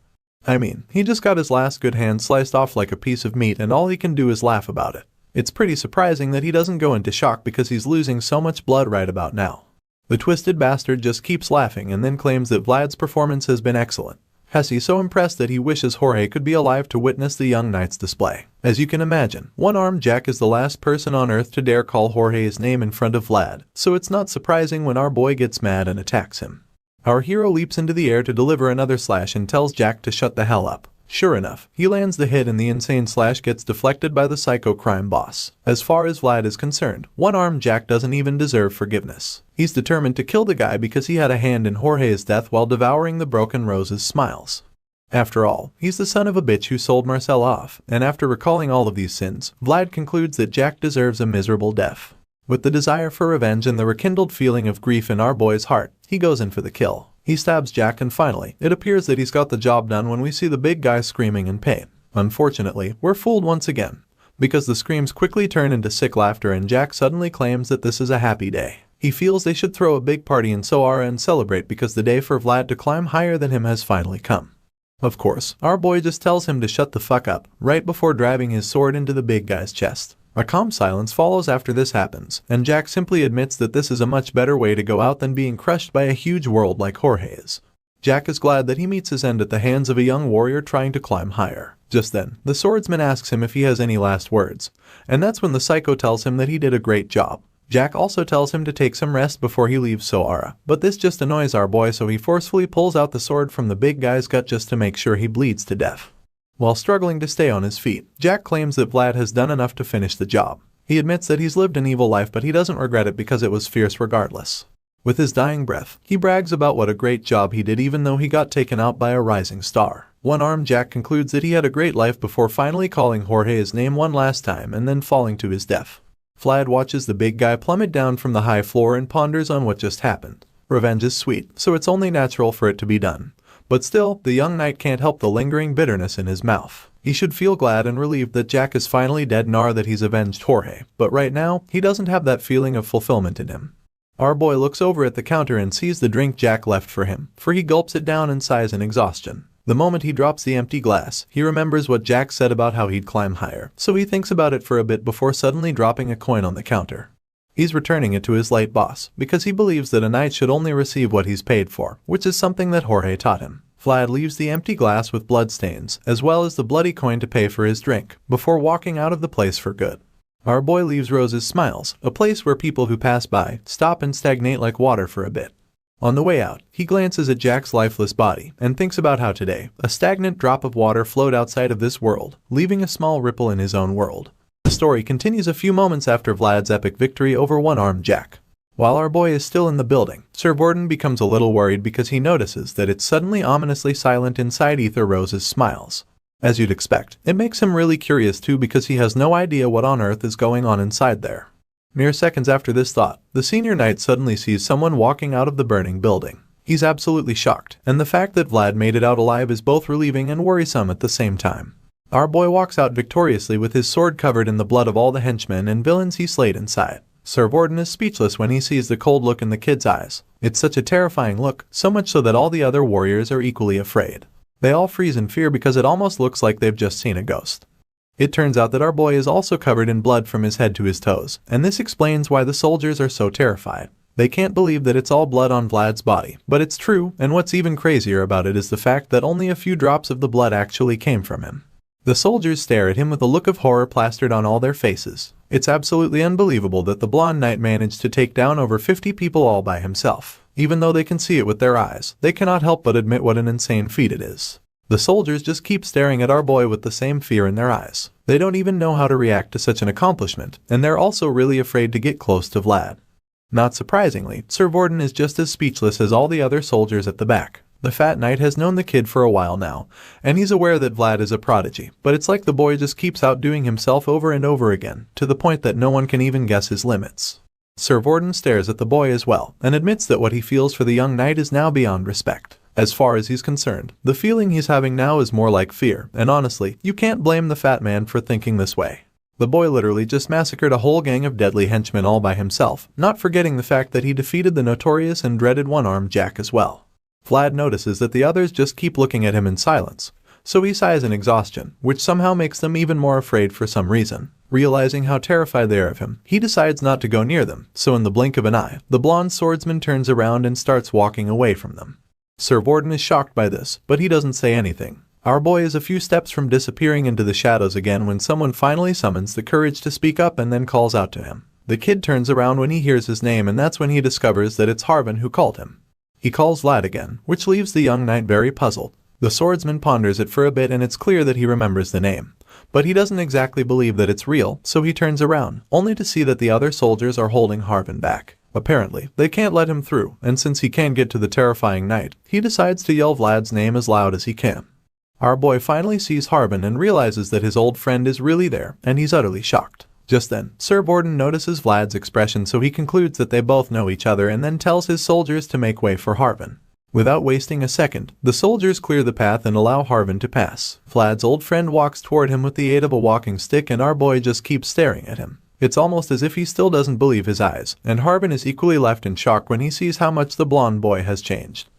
I mean, he just got his last good hand sliced off like a piece of meat and all he can do is laugh about it. It's pretty surprising that he doesn't go into shock because he's losing so much blood right about now. The twisted bastard just keeps laughing and then claims that Vlad's performance has been excellent. He's so impressed that he wishes Jorge could be alive to witness the young knight's display. As you can imagine, One-Armed Jack is the last person on earth to dare call Jorge's name in front of Vlad, so it's not surprising when our boy gets mad and attacks him. Our hero leaps into the air to deliver another slash and tells Jack to shut the hell up. Sure enough, he lands the hit and the insane slash gets deflected by the psycho crime boss. As far as Vlad is concerned, One-Armed Jack doesn't even deserve forgiveness. He's determined to kill the guy because he had a hand in Jorge's death while devouring the broken rose's smiles. After all, he's the son of a bitch who sold Marcel off, and after recalling all of these sins, Vlad concludes that Jack deserves a miserable death. With the desire for revenge and the rekindled feeling of grief in our boy's heart, he goes in for the kill. He stabs Jack and finally, it appears that he's got the job done when we see the big guy screaming in pain. Unfortunately, we're fooled once again, because the screams quickly turn into sick laughter and Jack suddenly claims that this is a happy day. He feels they should throw a big party in Sara and celebrate because the day for Vlad to climb higher than him has finally come. Of course, our boy just tells him to shut the fuck up, right before driving his sword into the big guy's chest. A calm silence follows after this happens, and Jack simply admits that this is a much better way to go out than being crushed by a huge world like Jorge's. Jack is glad that he meets his end at the hands of a young warrior trying to climb higher. Just then, the swordsman asks him if he has any last words, and that's when the psycho tells him that he did a great job. Jack also tells him to take some rest before he leaves Sara, but this just annoys our boy so he forcefully pulls out the sword from the big guy's gut just to make sure he bleeds to death. While struggling to stay on his feet, Jack claims that Vlad has done enough to finish the job. He admits that he's lived an evil life but he doesn't regret it because it was fierce regardless. With his dying breath, he brags about what a great job he did even though he got taken out by a rising star. One-Armed Jack concludes that he had a great life before finally calling Jorge's name one last time and then falling to his death. Vlad watches the big guy plummet down from the high floor and ponders on what just happened. Revenge is sweet, so it's only natural for it to be done. But still, the young knight can't help the lingering bitterness in his mouth. He should feel glad and relieved that Jack is finally dead and that he's avenged Jorge, but right now, he doesn't have that feeling of fulfillment in him. Our boy looks over at the counter and sees the drink Jack left for him, for he gulps it down and sighs in exhaustion. The moment he drops the empty glass, he remembers what Jack said about how he'd climb higher, so he thinks about it for a bit before suddenly dropping a coin on the counter. He's returning it to his late boss, because he believes that a knight should only receive what he's paid for, which is something that Jorge taught him. Vlad leaves the empty glass with bloodstains, as well as the bloody coin to pay for his drink, before walking out of the place for good. Our boy leaves Rose's Smiles, a place where people who pass by stop and stagnate like water for a bit. On the way out, he glances at Jack's lifeless body and thinks about how today, a stagnant drop of water flowed outside of this world, leaving a small ripple in his own world. The story continues a few moments after Vlad's epic victory over one-armed Jack. While our boy is still in the building, Sir Borden becomes a little worried because he notices that it's suddenly ominously silent inside Ether Rose's Smiles. As you'd expect, it makes him really curious too because he has no idea what on earth is going on inside there. Mere seconds after this thought, the senior knight suddenly sees someone walking out of the burning building. He's absolutely shocked, and the fact that Vlad made it out alive is both relieving and worrisome at the same time. Our boy walks out victoriously with his sword covered in the blood of all the henchmen and villains he slayed inside. Sir Borden is speechless when he sees the cold look in the kid's eyes. It's such a terrifying look, so much so that all the other warriors are equally afraid. They all freeze in fear because it almost looks like they've just seen a ghost. It turns out that our boy is also covered in blood from his head to his toes, and this explains why the soldiers are so terrified. They can't believe that it's all blood on Vlad's body, but it's true, and what's even crazier about it is the fact that only a few drops of the blood actually came from him. The soldiers stare at him with a look of horror plastered on all their faces. It's absolutely unbelievable that the blonde knight managed to take down over 50 people all by himself. Even though they can see it with their eyes, they cannot help but admit what an insane feat it is. The soldiers just keep staring at our boy with the same fear in their eyes. They don't even know how to react to such an accomplishment, and they're also really afraid to get close to Vlad. Not surprisingly, Sir Borden is just as speechless as all the other soldiers at the back. The fat knight has known the kid for a while now, and he's aware that Vlad is a prodigy, but it's like the boy just keeps outdoing himself over and over again, to the point that no one can even guess his limits. Sir Borden stares at the boy as well, and admits that what he feels for the young knight is now beyond respect. As far as he's concerned, the feeling he's having now is more like fear, and honestly, you can't blame the fat man for thinking this way. The boy literally just massacred a whole gang of deadly henchmen all by himself, not forgetting the fact that he defeated the notorious and dreaded one-armed Jack as well. Vlad notices that the others just keep looking at him in silence, so he sighs in exhaustion, which somehow makes them even more afraid for some reason. Realizing how terrified they are of him, he decides not to go near them, so in the blink of an eye, the blonde swordsman turns around and starts walking away from them. Sir Borden is shocked by this, but he doesn't say anything. Our boy is a few steps from disappearing into the shadows again when someone finally summons the courage to speak up and then calls out to him. The kid turns around when he hears his name, and that's when he discovers that it's Harvin who called him. He calls Vlad again, which leaves the young knight very puzzled. The swordsman ponders it for a bit, and it's clear that he remembers the name. But he doesn't exactly believe that it's real, so he turns around, only to see that the other soldiers are holding Harvin back. Apparently, they can't let him through, and since he can't get to the terrifying knight, he decides to yell Vlad's name as loud as he can. Our boy finally sees Harvin and realizes that his old friend is really there, and he's utterly shocked. Just then, Sir Borden notices Vlad's expression, so he concludes that they both know each other and then tells his soldiers to make way for Harvin. Without wasting a second, the soldiers clear the path and allow Harvin to pass. Vlad's old friend walks toward him with the aid of a walking stick, and our boy just keeps staring at him. It's almost as if he still doesn't believe his eyes, and Harvin is equally left in shock when he sees how much the blonde boy has changed.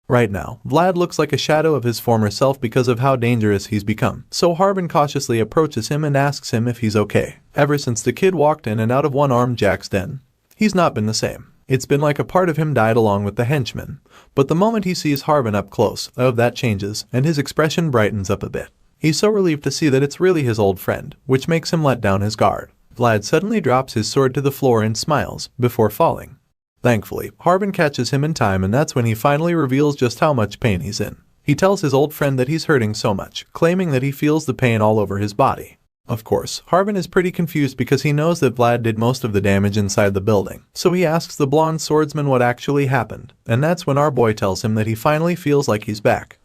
Right now, Vlad looks like a shadow of his former self because of how dangerous he's become, so Harvin cautiously approaches him and asks him if he's okay. Ever since the kid walked in and out of one-armed Jack's den, he's not been the same. It's been like a part of him died along with the henchmen. But the moment he sees Harvin up close, that changes, and his expression brightens up a bit. He's so relieved to see that it's really his old friend, which makes him let down his guard. Vlad suddenly drops his sword to the floor and smiles, before falling. Thankfully, Harvin catches him in time, and that's when he finally reveals just how much pain he's in. He tells his old friend that he's hurting so much, claiming that he feels the pain all over his body. Of course, Harvin is pretty confused because he knows that Vlad did most of the damage inside the building, so he asks the blonde swordsman what actually happened, and that's when our boy tells him that he finally feels like he's back.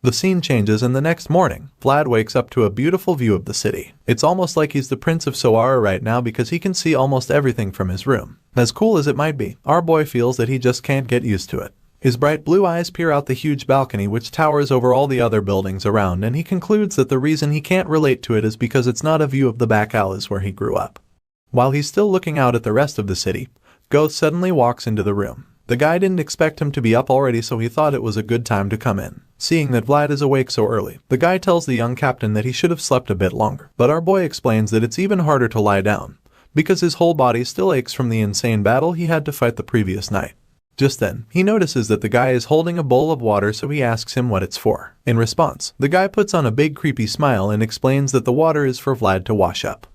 The scene changes, and the next morning, Vlad wakes up to a beautiful view of the city. It's almost like he's the Prince of Sawara right now because he can see almost everything from his room. As cool as it might be, our boy feels that he just can't get used to it. His bright blue eyes peer out the huge balcony which towers over all the other buildings around, and he concludes that the reason he can't relate to it is because it's not a view of the back alleys where he grew up. While he's still looking out at the rest of the city, Ghost suddenly walks into the room. The guy didn't expect him to be up already, so he thought it was a good time to come in. Seeing that Vlad is awake so early, the guy tells the young captain that he should have slept a bit longer, but our boy explains that it's even harder to lie down, because his whole body still aches from the insane battle he had to fight the previous night. Just then, he notices that the guy is holding a bowl of water, so he asks him what it's for. In response, the guy puts on a big creepy smile and explains that the water is for Vlad to wash up.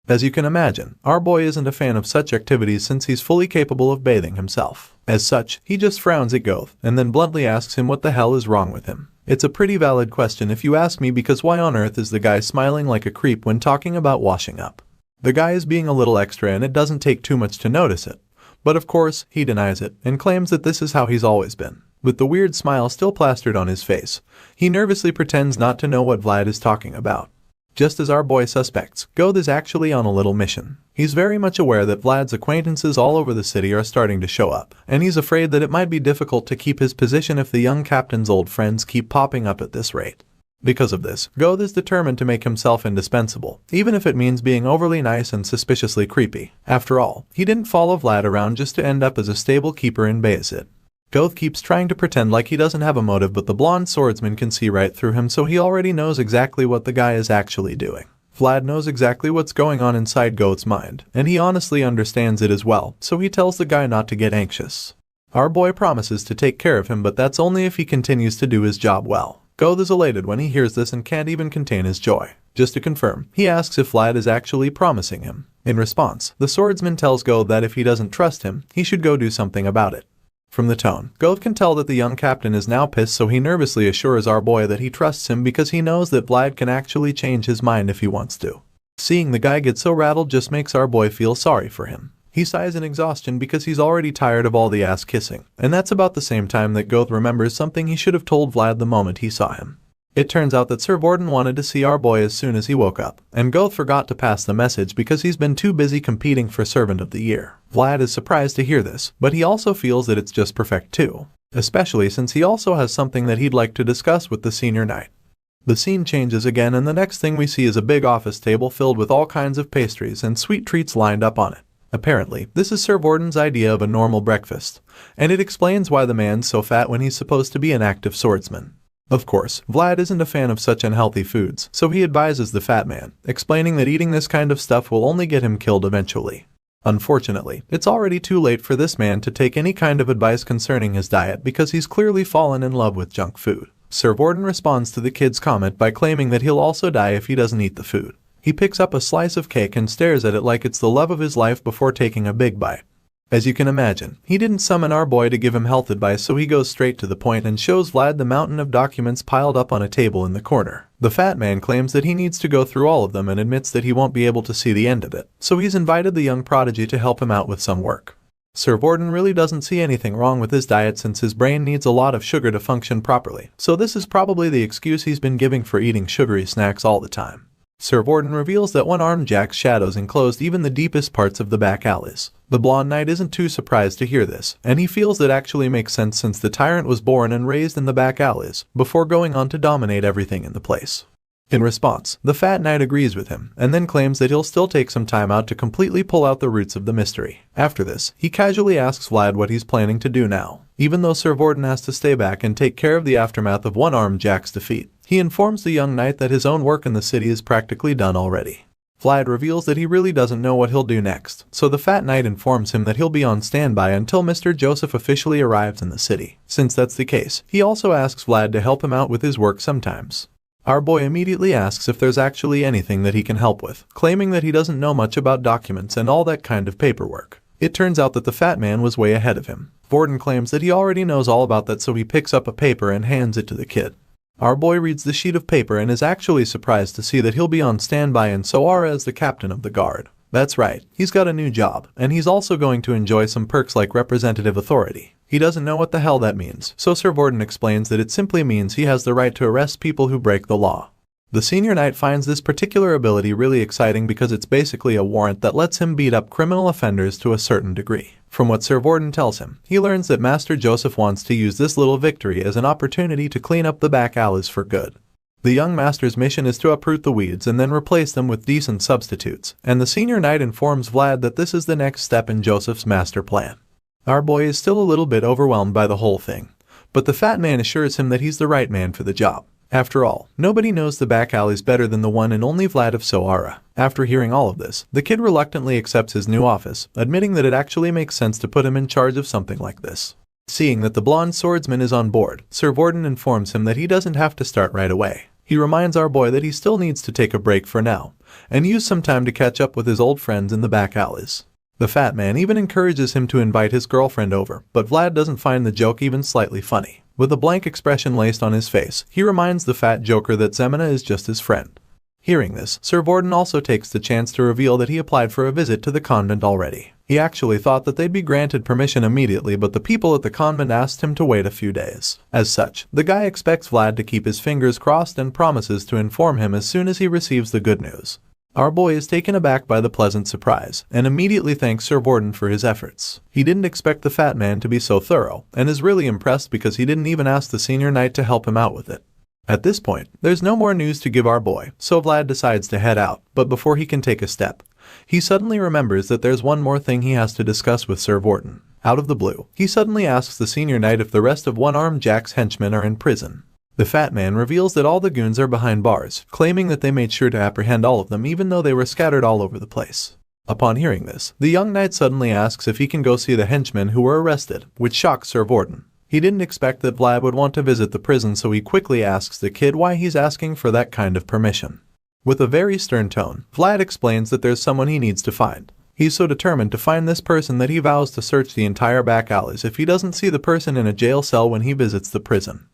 As you can imagine, our boy isn't a fan of such activities since he's fully capable of bathing himself. As such, he just frowns at Goth and then bluntly asks him what the hell is wrong with him. It's a pretty valid question if you ask me, because why on earth is the guy smiling like a creep when talking about washing up? The guy is being a little extra and it doesn't take too much to notice it. But of course, he denies it and claims that this is how he's always been. With the weird smile still plastered on his face, he nervously pretends not to know what Vlad is talking about. Just as our boy suspects, Goth is actually on a little mission. He's very much aware that Vlad's acquaintances all over the city are starting to show up, and he's afraid that it might be difficult to keep his position if the young captain's old friends keep popping up at this rate. Because of this, Goth is determined to make himself indispensable, even if it means being overly nice and suspiciously creepy. After all, he didn't follow Vlad around just to end up as a stable keeper in Bayezid. Goth keeps trying to pretend like he doesn't have a motive, but the blonde swordsman can see right through him, so he already knows exactly what the guy is actually doing. Vlad knows exactly what's going on inside Goth's mind, and he honestly understands it as well, so he tells the guy not to get anxious. Our boy promises to take care of him, but that's only if he continues to do his job well. Goth is elated when he hears this and can't even contain his joy. Just to confirm, he asks if Vlad is actually promising him. In response, the swordsman tells Goth that if he doesn't trust him, he should go do something about it. From the tone, Goth can tell that the young captain is now pissed, so he nervously assures our boy that he trusts him because he knows that Vlad can actually change his mind if he wants to. Seeing the guy get so rattled just makes our boy feel sorry for him. He sighs in exhaustion because he's already tired of all the ass kissing, and that's about the same time that Goth remembers something he should have told Vlad the moment he saw him. It turns out that Sir Vorden wanted to see our boy as soon as he woke up, and Goth forgot to pass the message because he's been too busy competing for Servant of the Year. Vlad is surprised to hear this, but he also feels that it's just perfect too, especially since he also has something that he'd like to discuss with the senior knight. The scene changes again, and the next thing we see is a big office table filled with all kinds of pastries and sweet treats lined up on it. Apparently, this is Sir Vorden's idea of a normal breakfast, and it explains why the man's so fat when he's supposed to be an active swordsman. Of course, Vlad isn't a fan of such unhealthy foods, so he advises the fat man, explaining that eating this kind of stuff will only get him killed eventually. Unfortunately, it's already too late for this man to take any kind of advice concerning his diet because he's clearly fallen in love with junk food. Sir Vorden responds to the kid's comment by claiming that he'll also die if he doesn't eat the food. He picks up a slice of cake and stares at it like it's the love of his life before taking a big bite. As you can imagine, he didn't summon our boy to give him health advice, so he goes straight to the point and shows Vlad the mountain of documents piled up on a table in the corner. The fat man claims that he needs to go through all of them and admits that he won't be able to see the end of it, so he's invited the young prodigy to help him out with some work. Sir Vorden really doesn't see anything wrong with his diet since his brain needs a lot of sugar to function properly, so this is probably the excuse he's been giving for eating sugary snacks all the time. Sir Vorden reveals that one-armed Jack's shadows enclosed even the deepest parts of the back alleys. The blonde knight isn't too surprised to hear this, and he feels that actually makes sense since the tyrant was born and raised in the back alleys, before going on to dominate everything in the place. In response, the fat knight agrees with him, and then claims that he'll still take some time out to completely pull out the roots of the mystery. After this, he casually asks Vlad what he's planning to do now. Even though Sir Vorden has to stay back and take care of the aftermath of one-armed Jack's defeat, he informs the young knight that his own work in the city is practically done already. Vlad reveals that he really doesn't know what he'll do next, so the fat knight informs him that he'll be on standby until Mr. Joseph officially arrives in the city. Since that's the case, he also asks Vlad to help him out with his work sometimes. Our boy immediately asks if there's actually anything that he can help with, claiming that he doesn't know much about documents and all that kind of paperwork. It turns out that the fat man was way ahead of him. Vorden claims that he already knows all about that, so he picks up a paper and hands it to the kid. Our boy reads the sheet of paper and is actually surprised to see that he'll be on standby in Sara as the captain of the guard. That's right, he's got a new job, and he's also going to enjoy some perks like representative authority. He doesn't know what the hell that means, so Sir Vorden explains that it simply means he has the right to arrest people who break the law. The senior knight finds this particular ability really exciting because it's basically a warrant that lets him beat up criminal offenders to a certain degree. From what Sir Vorden tells him, he learns that Master Joseph wants to use this little victory as an opportunity to clean up the back alleys for good. The young master's mission is to uproot the weeds and then replace them with decent substitutes, and the senior knight informs Vlad that this is the next step in Joseph's master plan. Our boy is still a little bit overwhelmed by the whole thing, But the fat man assures him that he's the right man for the job. After all, nobody knows the back alleys better than the one and only Vlad of Sara. After hearing all of this, the kid reluctantly accepts his new office, admitting that it actually makes sense to put him in charge of something like this. Seeing that the blonde swordsman is on board, Swordsman informs him that he doesn't have to start right away. He reminds our boy that he still needs to take a break for now, and use some time to catch up with his old friends in the back alleys. The fat man even encourages him to invite his girlfriend over, but Vlad doesn't find the joke even slightly funny. With a blank expression laced on his face, he reminds the fat joker that Zina is just his friend. Hearing this, Swordsman also takes the chance to reveal that he applied for a visit to the convent already. He actually thought that they'd be granted permission immediately, but the people at the convent asked him to wait a few days. As such, the guy expects Vlad to keep his fingers crossed and promises to inform him as soon as he receives the good news. Our boy is taken aback by the pleasant surprise, and immediately thanks Swordsman for his efforts. He didn't expect the fat man to be so thorough, and is really impressed because he didn't even ask the senior knight to help him out with it. At this point, there's no more news to give our boy, so Vlad decides to head out, but before he can take a step, he suddenly remembers that there's one more thing he has to discuss with Swordsman. Out of the blue, he suddenly asks the senior knight if the rest of One-Armed Jack's henchmen are in prison. The fat man reveals that all the goons are behind bars, claiming that they made sure to apprehend all of them even though they were scattered all over the place. Upon hearing this, the young knight suddenly asks if he can go see the henchmen who were arrested, which shocks Swordsman. He didn't expect that Vlad would want to visit the prison, so he quickly asks the kid why he's asking for that kind of permission. With a very stern tone, Vlad explains that there's someone he needs to find. He's so determined to find this person that he vows to search the entire back alleys if he doesn't see the person in a jail cell when he visits the prison.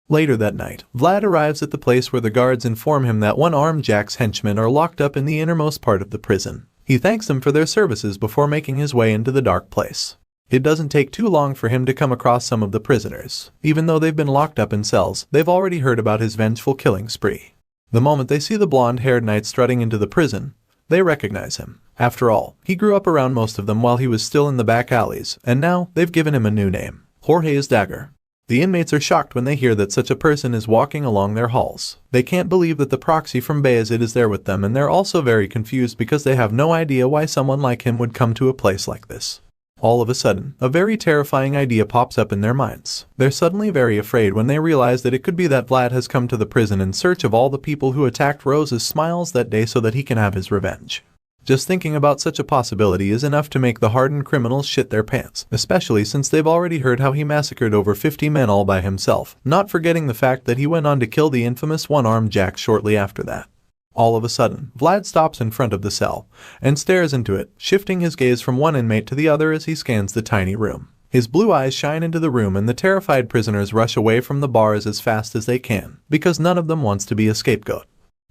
Later that night, Vlad arrives at the place where the guards inform him that One-Armed Jack's henchmen are locked up in the innermost part of the prison. He thanks them for their services before making his way into the dark place. It doesn't take too long for him to come across some of the prisoners. Even though they've been locked up in cells, they've already heard about his vengeful killing spree. The moment they see the blonde-haired knight strutting into the prison, they recognize him. After all, he grew up around most of them while he was still in the back alleys, and now they've given him a new name, Jorge's Dagger. The inmates are shocked when they hear that such a person is walking along their halls. They can't believe that the proxy from Bayezid is there with them, and they're also very confused because they have no idea why someone like him would come to a place like this. All of a sudden, a very terrifying idea pops up in their minds. They're suddenly very afraid when they realize that it could be that Vlad has come to the prison in search of all the people who attacked Rose's smiles that day so that he can have his revenge. Just thinking about such a possibility is enough to make the hardened criminals shit their pants, especially since they've already heard how he massacred over 50 men all by himself, not forgetting the fact that he went on to kill the infamous One-Armed Jack shortly after that. All of a sudden, Vlad stops in front of the cell and stares into it, shifting his gaze from one inmate to the other as he scans the tiny room. His blue eyes shine into the room and the terrified prisoners rush away from the bars as fast as they can, because none of them wants to be a scapegoat.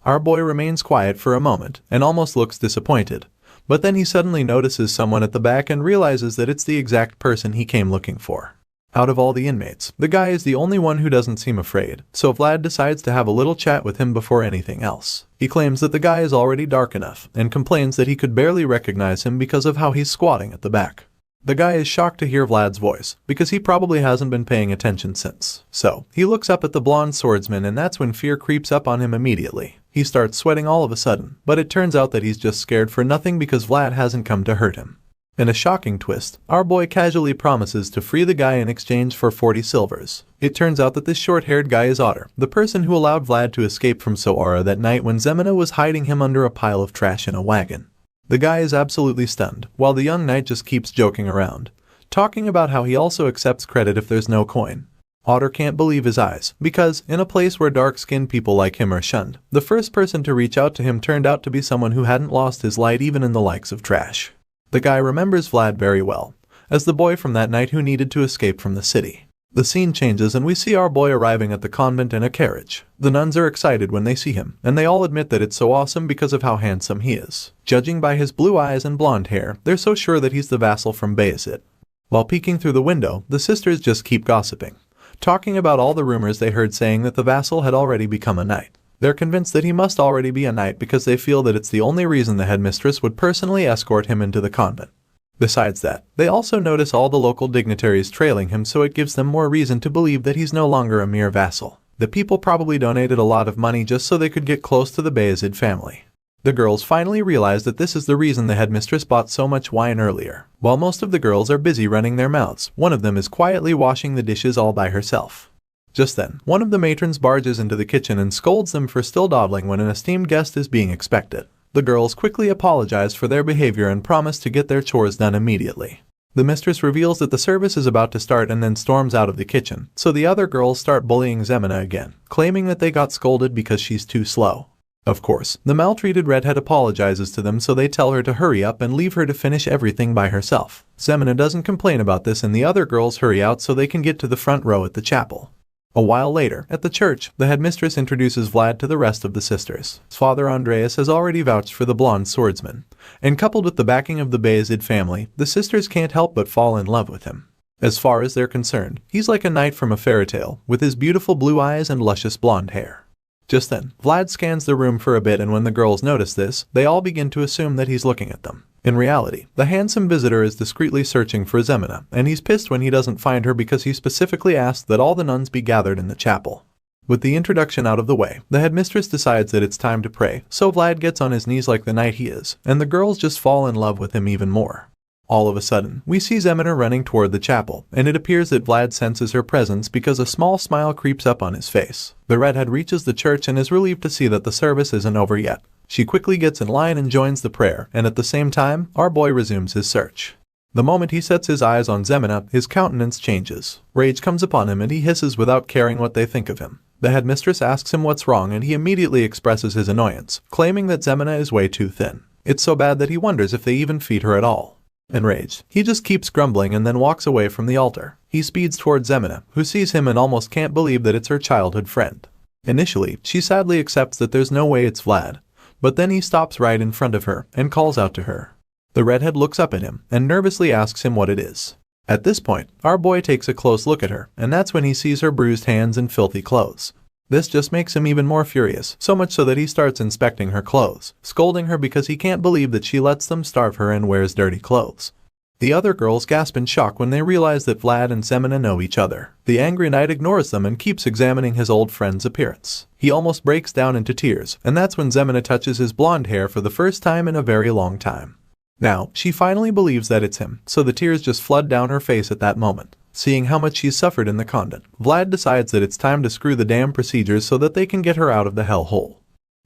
Our boy remains quiet for a moment and almost looks disappointed, but then he suddenly notices someone at the back and realizes that it's the exact person he came looking for. Out of all the inmates, the guy is the only one who doesn't seem afraid, so Vlad decides to have a little chat with him before anything else. He claims that the guy is already dark enough, and complains that he could barely recognize him because of how he's squatting at the back. The guy is shocked to hear Vlad's voice, because he probably hasn't been paying attention since. So, he looks up at the blonde swordsman, and that's when fear creeps up on him immediately. He starts sweating all of a sudden, but it turns out that he's just scared for nothing because Vlad hasn't come to hurt him. In a shocking twist, our boy casually promises to free the guy in exchange for 40 silvers. It turns out that this short-haired guy is Otter, the person who allowed Vlad to escape from Sara that night when Zina was hiding him under a pile of trash in a wagon. The guy is absolutely stunned, while the young knight just keeps joking around, talking about how he also accepts credit if there's no coin. Otter can't believe his eyes, because, in a place where dark-skinned people like him are shunned, the first person to reach out to him turned out to be someone who hadn't lost his light even in the likes of trash. The guy remembers Vlad very well, as the boy from that night who needed to escape from the city. The scene changes and we see our boy arriving at the convent in a carriage. The nuns are excited when they see him, and they all admit that it's so awesome because of how handsome he is. Judging by his blue eyes and blonde hair, they're so sure that he's the vassal from Bayezid. While peeking through the window, the sisters just keep gossiping, talking about all the rumors they heard saying that the vassal had already become a knight. They're convinced that he must already be a knight because they feel that it's the only reason the headmistress would personally escort him into the convent. Besides that, they also notice all the local dignitaries trailing him, so it gives them more reason to believe that he's no longer a mere vassal. The people probably donated a lot of money just so they could get close to the Bayezid family. The girls finally realize that this is the reason the headmistress bought so much wine earlier. While most of the girls are busy running their mouths, one of them is quietly washing the dishes all by herself. Just then, one of the matrons barges into the kitchen and scolds them for still dawdling when an esteemed guest is being expected. The girls quickly apologize for their behavior and promise to get their chores done immediately. The mistress reveals that the service is about to start and then storms out of the kitchen, so the other girls start bullying Zina again, claiming that they got scolded because she's too slow. Of course, the maltreated redhead apologizes to them, so they tell her to hurry up and leave her to finish everything by herself. Zina doesn't complain about this and the other girls hurry out so they can get to the front row at the chapel. A while later, at the church, the headmistress introduces Vlad to the rest of the sisters. Father Andreas has already vouched for the blonde swordsman, and coupled with the backing of the Bayezid family, the sisters can't help but fall in love with him. As far as they're concerned, he's like a knight from a fairy tale, with his beautiful blue eyes and luscious blonde hair. Just then, Vlad scans the room for a bit, and when the girls notice this, they all begin to assume that he's looking at them. In reality, the handsome visitor is discreetly searching for Zina, and he's pissed when he doesn't find her because he specifically asked that all the nuns be gathered in the chapel. With the introduction out of the way, the headmistress decides that it's time to pray, so Vlad gets on his knees like the knight he is, and the girls just fall in love with him even more. All of a sudden, we see Zina running toward the chapel, and it appears that Vlad senses her presence because a small smile creeps up on his face. The redhead reaches the church and is relieved to see that the service isn't over yet. She quickly gets in line and joins the prayer, and at the same time, our boy resumes his search. The moment he sets his eyes on Zina, his countenance changes. Rage comes upon him and he hisses without caring what they think of him. The headmistress asks him what's wrong and he immediately expresses his annoyance, claiming that Zina is way too thin. It's so bad that he wonders if they even feed her at all. Enraged, he just keeps grumbling and then walks away from the altar. He speeds towards Zina, who sees him and almost can't believe that it's her childhood friend. Initially, she sadly accepts that there's no way it's Vlad, but then he stops right in front of her and calls out to her. The redhead looks up at him and nervously asks him what it is. At this point, our boy takes a close look at her, and that's when he sees her bruised hands and filthy clothes. This just makes him even more furious, so much so that he starts inspecting her clothes, scolding her because he can't believe that she lets them starve her and wears dirty clothes. The other girls gasp in shock when they realize that Vlad and Zina know each other. The angry knight ignores them and keeps examining his old friend's appearance. He almost breaks down into tears, and that's when Zina touches his blonde hair for the first time in a very long time. Now, she finally believes that it's him, so the tears just flood down her face at that moment. Seeing how much she's suffered in the convent, Vlad decides that it's time to screw the damn procedures so that they can get her out of the hellhole.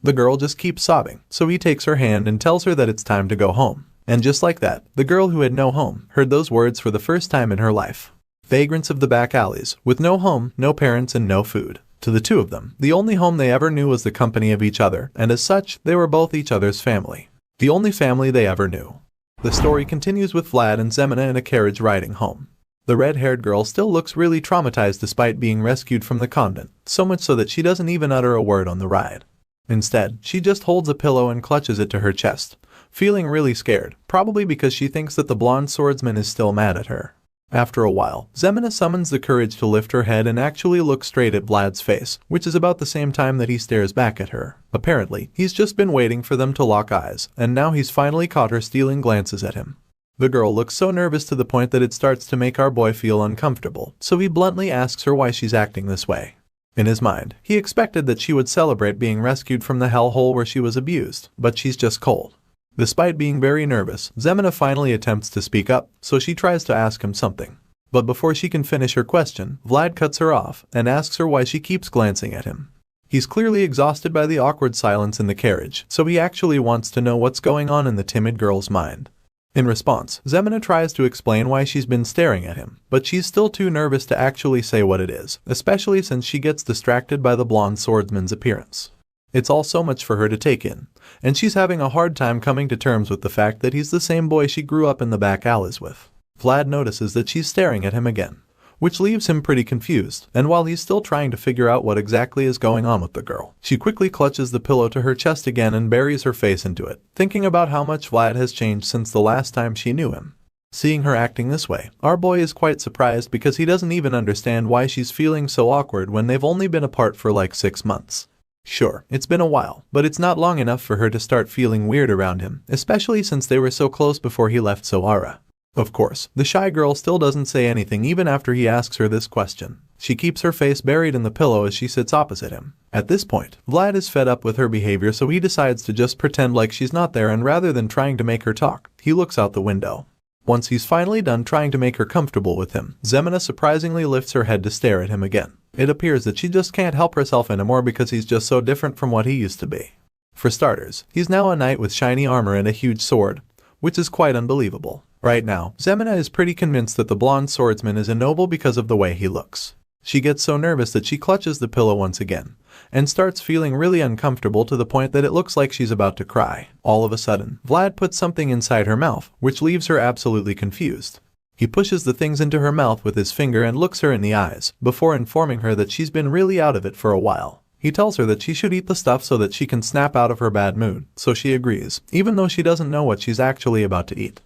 The girl just keeps sobbing, so he takes her hand and tells her that it's time to go home. And just like that, the girl who had no home heard those words for the first time in her life. Vagrants of the back alleys, with no home, no parents, and no food. To the two of them, the only home they ever knew was the company of each other, and as such, they were both each other's family. The only family they ever knew. The story continues with Vlad and Zina in a carriage riding home. The red-haired girl still looks really traumatized despite being rescued from the convent, so much so that she doesn't even utter a word on the ride. Instead, she just holds a pillow and clutches it to her chest, feeling really scared, probably because she thinks that the blonde swordsman is still mad at her. After a while, Zina summons the courage to lift her head and actually look straight at Vlad's face, which is about the same time that he stares back at her. Apparently, he's just been waiting for them to lock eyes, and now he's finally caught her stealing glances at him. The girl looks so nervous to the point that it starts to make our boy feel uncomfortable, so he bluntly asks her why she's acting this way. In his mind, he expected that she would celebrate being rescued from the hellhole where she was abused, but she's just cold. Despite being very nervous, Zina finally attempts to speak up, so she tries to ask him something. But before she can finish her question, Vlad cuts her off and asks her why she keeps glancing at him. He's clearly exhausted by the awkward silence in the carriage, so he actually wants to know what's going on in the timid girl's mind. In response, Zina tries to explain why she's been staring at him, but she's still too nervous to actually say what it is, especially since she gets distracted by the blonde swordsman's appearance. It's all so much for her to take in, and she's having a hard time coming to terms with the fact that he's the same boy she grew up in the back alleys with. Vlad notices that she's staring at him again, which leaves him pretty confused, and while he's still trying to figure out what exactly is going on with the girl, she quickly clutches the pillow to her chest again and buries her face into it, thinking about how much Vlad has changed since the last time she knew him. Seeing her acting this way, our boy is quite surprised because he doesn't even understand why she's feeling so awkward when they've only been apart for like 6 months. Sure, it's been a while, but it's not long enough for her to start feeling weird around him, especially since they were so close before he left Sara. Of course, the shy girl still doesn't say anything even after he asks her this question. She keeps her face buried in the pillow as she sits opposite him. At this point, Vlad is fed up with her behavior, so he decides to just pretend like she's not there, and rather than trying to make her talk, he looks out the window. Once he's finally done trying to make her comfortable with him, Zina surprisingly lifts her head to stare at him again. It appears that she just can't help herself anymore because he's just so different from what he used to be. For starters, he's now a knight with shiny armor and a huge sword, which is quite unbelievable. Right now, Zina is pretty convinced that the blonde swordsman is a noble because of the way he looks. She gets so nervous that she clutches the pillow once again, and starts feeling really uncomfortable to the point that it looks like she's about to cry. All of a sudden, Vlad puts something inside her mouth, which leaves her absolutely confused. He pushes the things into her mouth with his finger and looks her in the eyes, before informing her that she's been really out of it for a while. He tells her that she should eat the stuff so that she can snap out of her bad mood, so she agrees, even though she doesn't know what she's actually about to eat.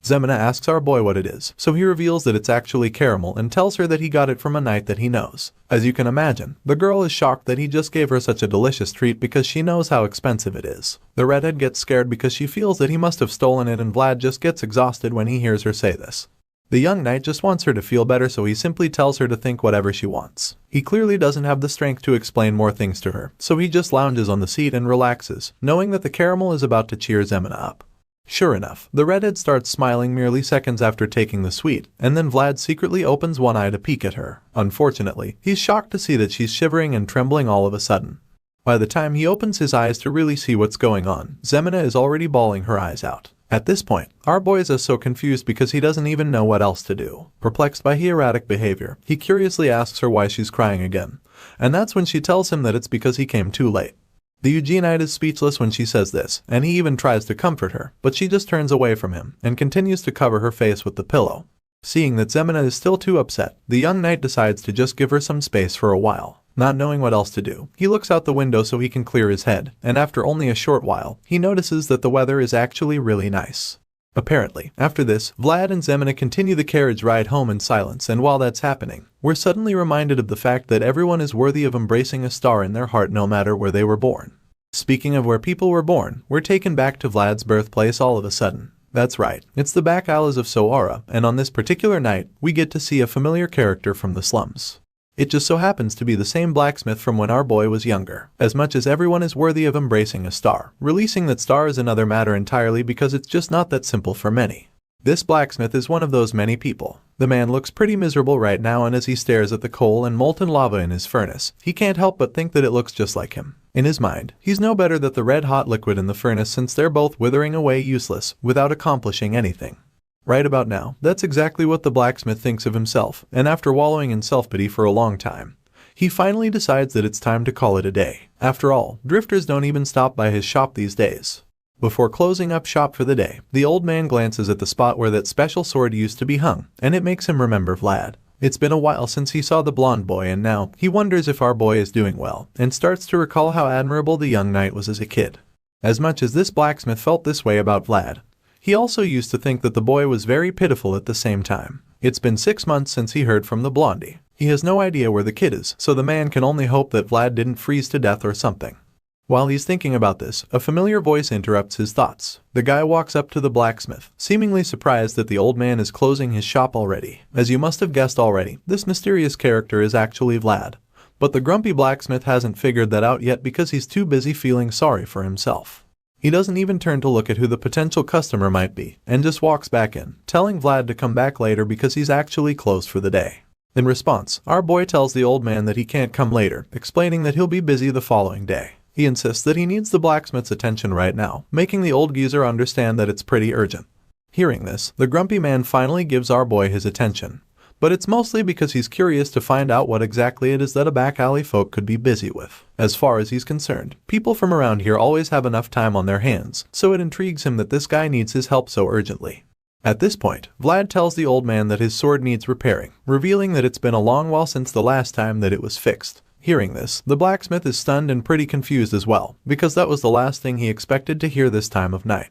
Zina asks our boy what it is, so he reveals that it's actually caramel and tells her that he got it from a knight that he knows. As you can imagine, the girl is shocked that he just gave her such a delicious treat because she knows how expensive it is. The redhead gets scared because she feels that he must have stolen it, and Vlad just gets exhausted when he hears her say this. The young knight just wants her to feel better, so he simply tells her to think whatever she wants. He clearly doesn't have the strength to explain more things to her, so he just lounges on the seat and relaxes, knowing that the caramel is about to cheer Zina up. Sure enough, the redhead starts smiling merely seconds after taking the sweet, and then Vlad secretly opens one eye to peek at her. Unfortunately, he's shocked to see that she's shivering and trembling all of a sudden. By the time he opens his eyes to really see what's going on, Zina is already bawling her eyes out. At this point, our boy is so confused because he doesn't even know what else to do. Perplexed by her erratic behavior, he curiously asks her why she's crying again, and that's when she tells him that it's because he came too late. The Eugenite is speechless when she says this, and he even tries to comfort her, but she just turns away from him and continues to cover her face with the pillow. Seeing that Zina is still too upset, the young knight decides to just give her some space for a while. Not knowing what else to do, he looks out the window so he can clear his head, and after only a short while, he notices that the weather is actually really nice. Apparently, after this, Vlad and Zina continue the carriage ride home in silence, and while that's happening, we're suddenly reminded of the fact that everyone is worthy of embracing a star in their heart no matter where they were born. Speaking of where people were born, we're taken back to Vlad's birthplace all of a sudden. That's right, it's the back alleys of Sara, and on this particular night, we get to see a familiar character from the slums. It just so happens to be the same blacksmith from when our boy was younger. As much as everyone is worthy of embracing a star, releasing that star is another matter entirely because it's just not that simple for many. This blacksmith is one of those many people. The man looks pretty miserable right now, and as he stares at the coal and molten lava in his furnace, he can't help but think that it looks just like him. In his mind, he's no better than the red-hot liquid in the furnace, since they're both withering away useless, without accomplishing anything. Right about now, that's exactly what the blacksmith thinks of himself, and after wallowing in self-pity for a long time, he finally decides that it's time to call it a day. After all, drifters don't even stop by his shop these days. Before closing up shop for the day, the old man glances at the spot where that special sword used to be hung, and it makes him remember Vlad. It's been a while since he saw the blonde boy, and now he wonders if our boy is doing well, and starts to recall how admirable the young knight was as a kid. As much as this blacksmith felt this way about Vlad, he also used to think that the boy was very pitiful at the same time. It's been 6 months since he heard from the blondie. He has no idea where the kid is, so the man can only hope that Vlad didn't freeze to death or something. While he's thinking about this, a familiar voice interrupts his thoughts. The guy walks up to the blacksmith, seemingly surprised that the old man is closing his shop already. As you must have guessed already, this mysterious character is actually Vlad. But the grumpy blacksmith hasn't figured that out yet because he's too busy feeling sorry for himself. He doesn't even turn to look at who the potential customer might be, and just walks back in, telling Vlad to come back later because he's actually closed for the day. In response, our boy tells the old man that he can't come later, explaining that he'll be busy the following day. He insists that he needs the blacksmith's attention right now, making the old geezer understand that it's pretty urgent. Hearing this, the grumpy man finally gives our boy his attention. But it's mostly because he's curious to find out what exactly it is that a back alley folk could be busy with. As far as he's concerned, people from around here always have enough time on their hands, so it intrigues him that this guy needs his help so urgently. At this point, Vlad tells the old man that his sword needs repairing, revealing that it's been a long while since the last time that it was fixed. Hearing this, the blacksmith is stunned and pretty confused as well, because that was the last thing he expected to hear this time of night.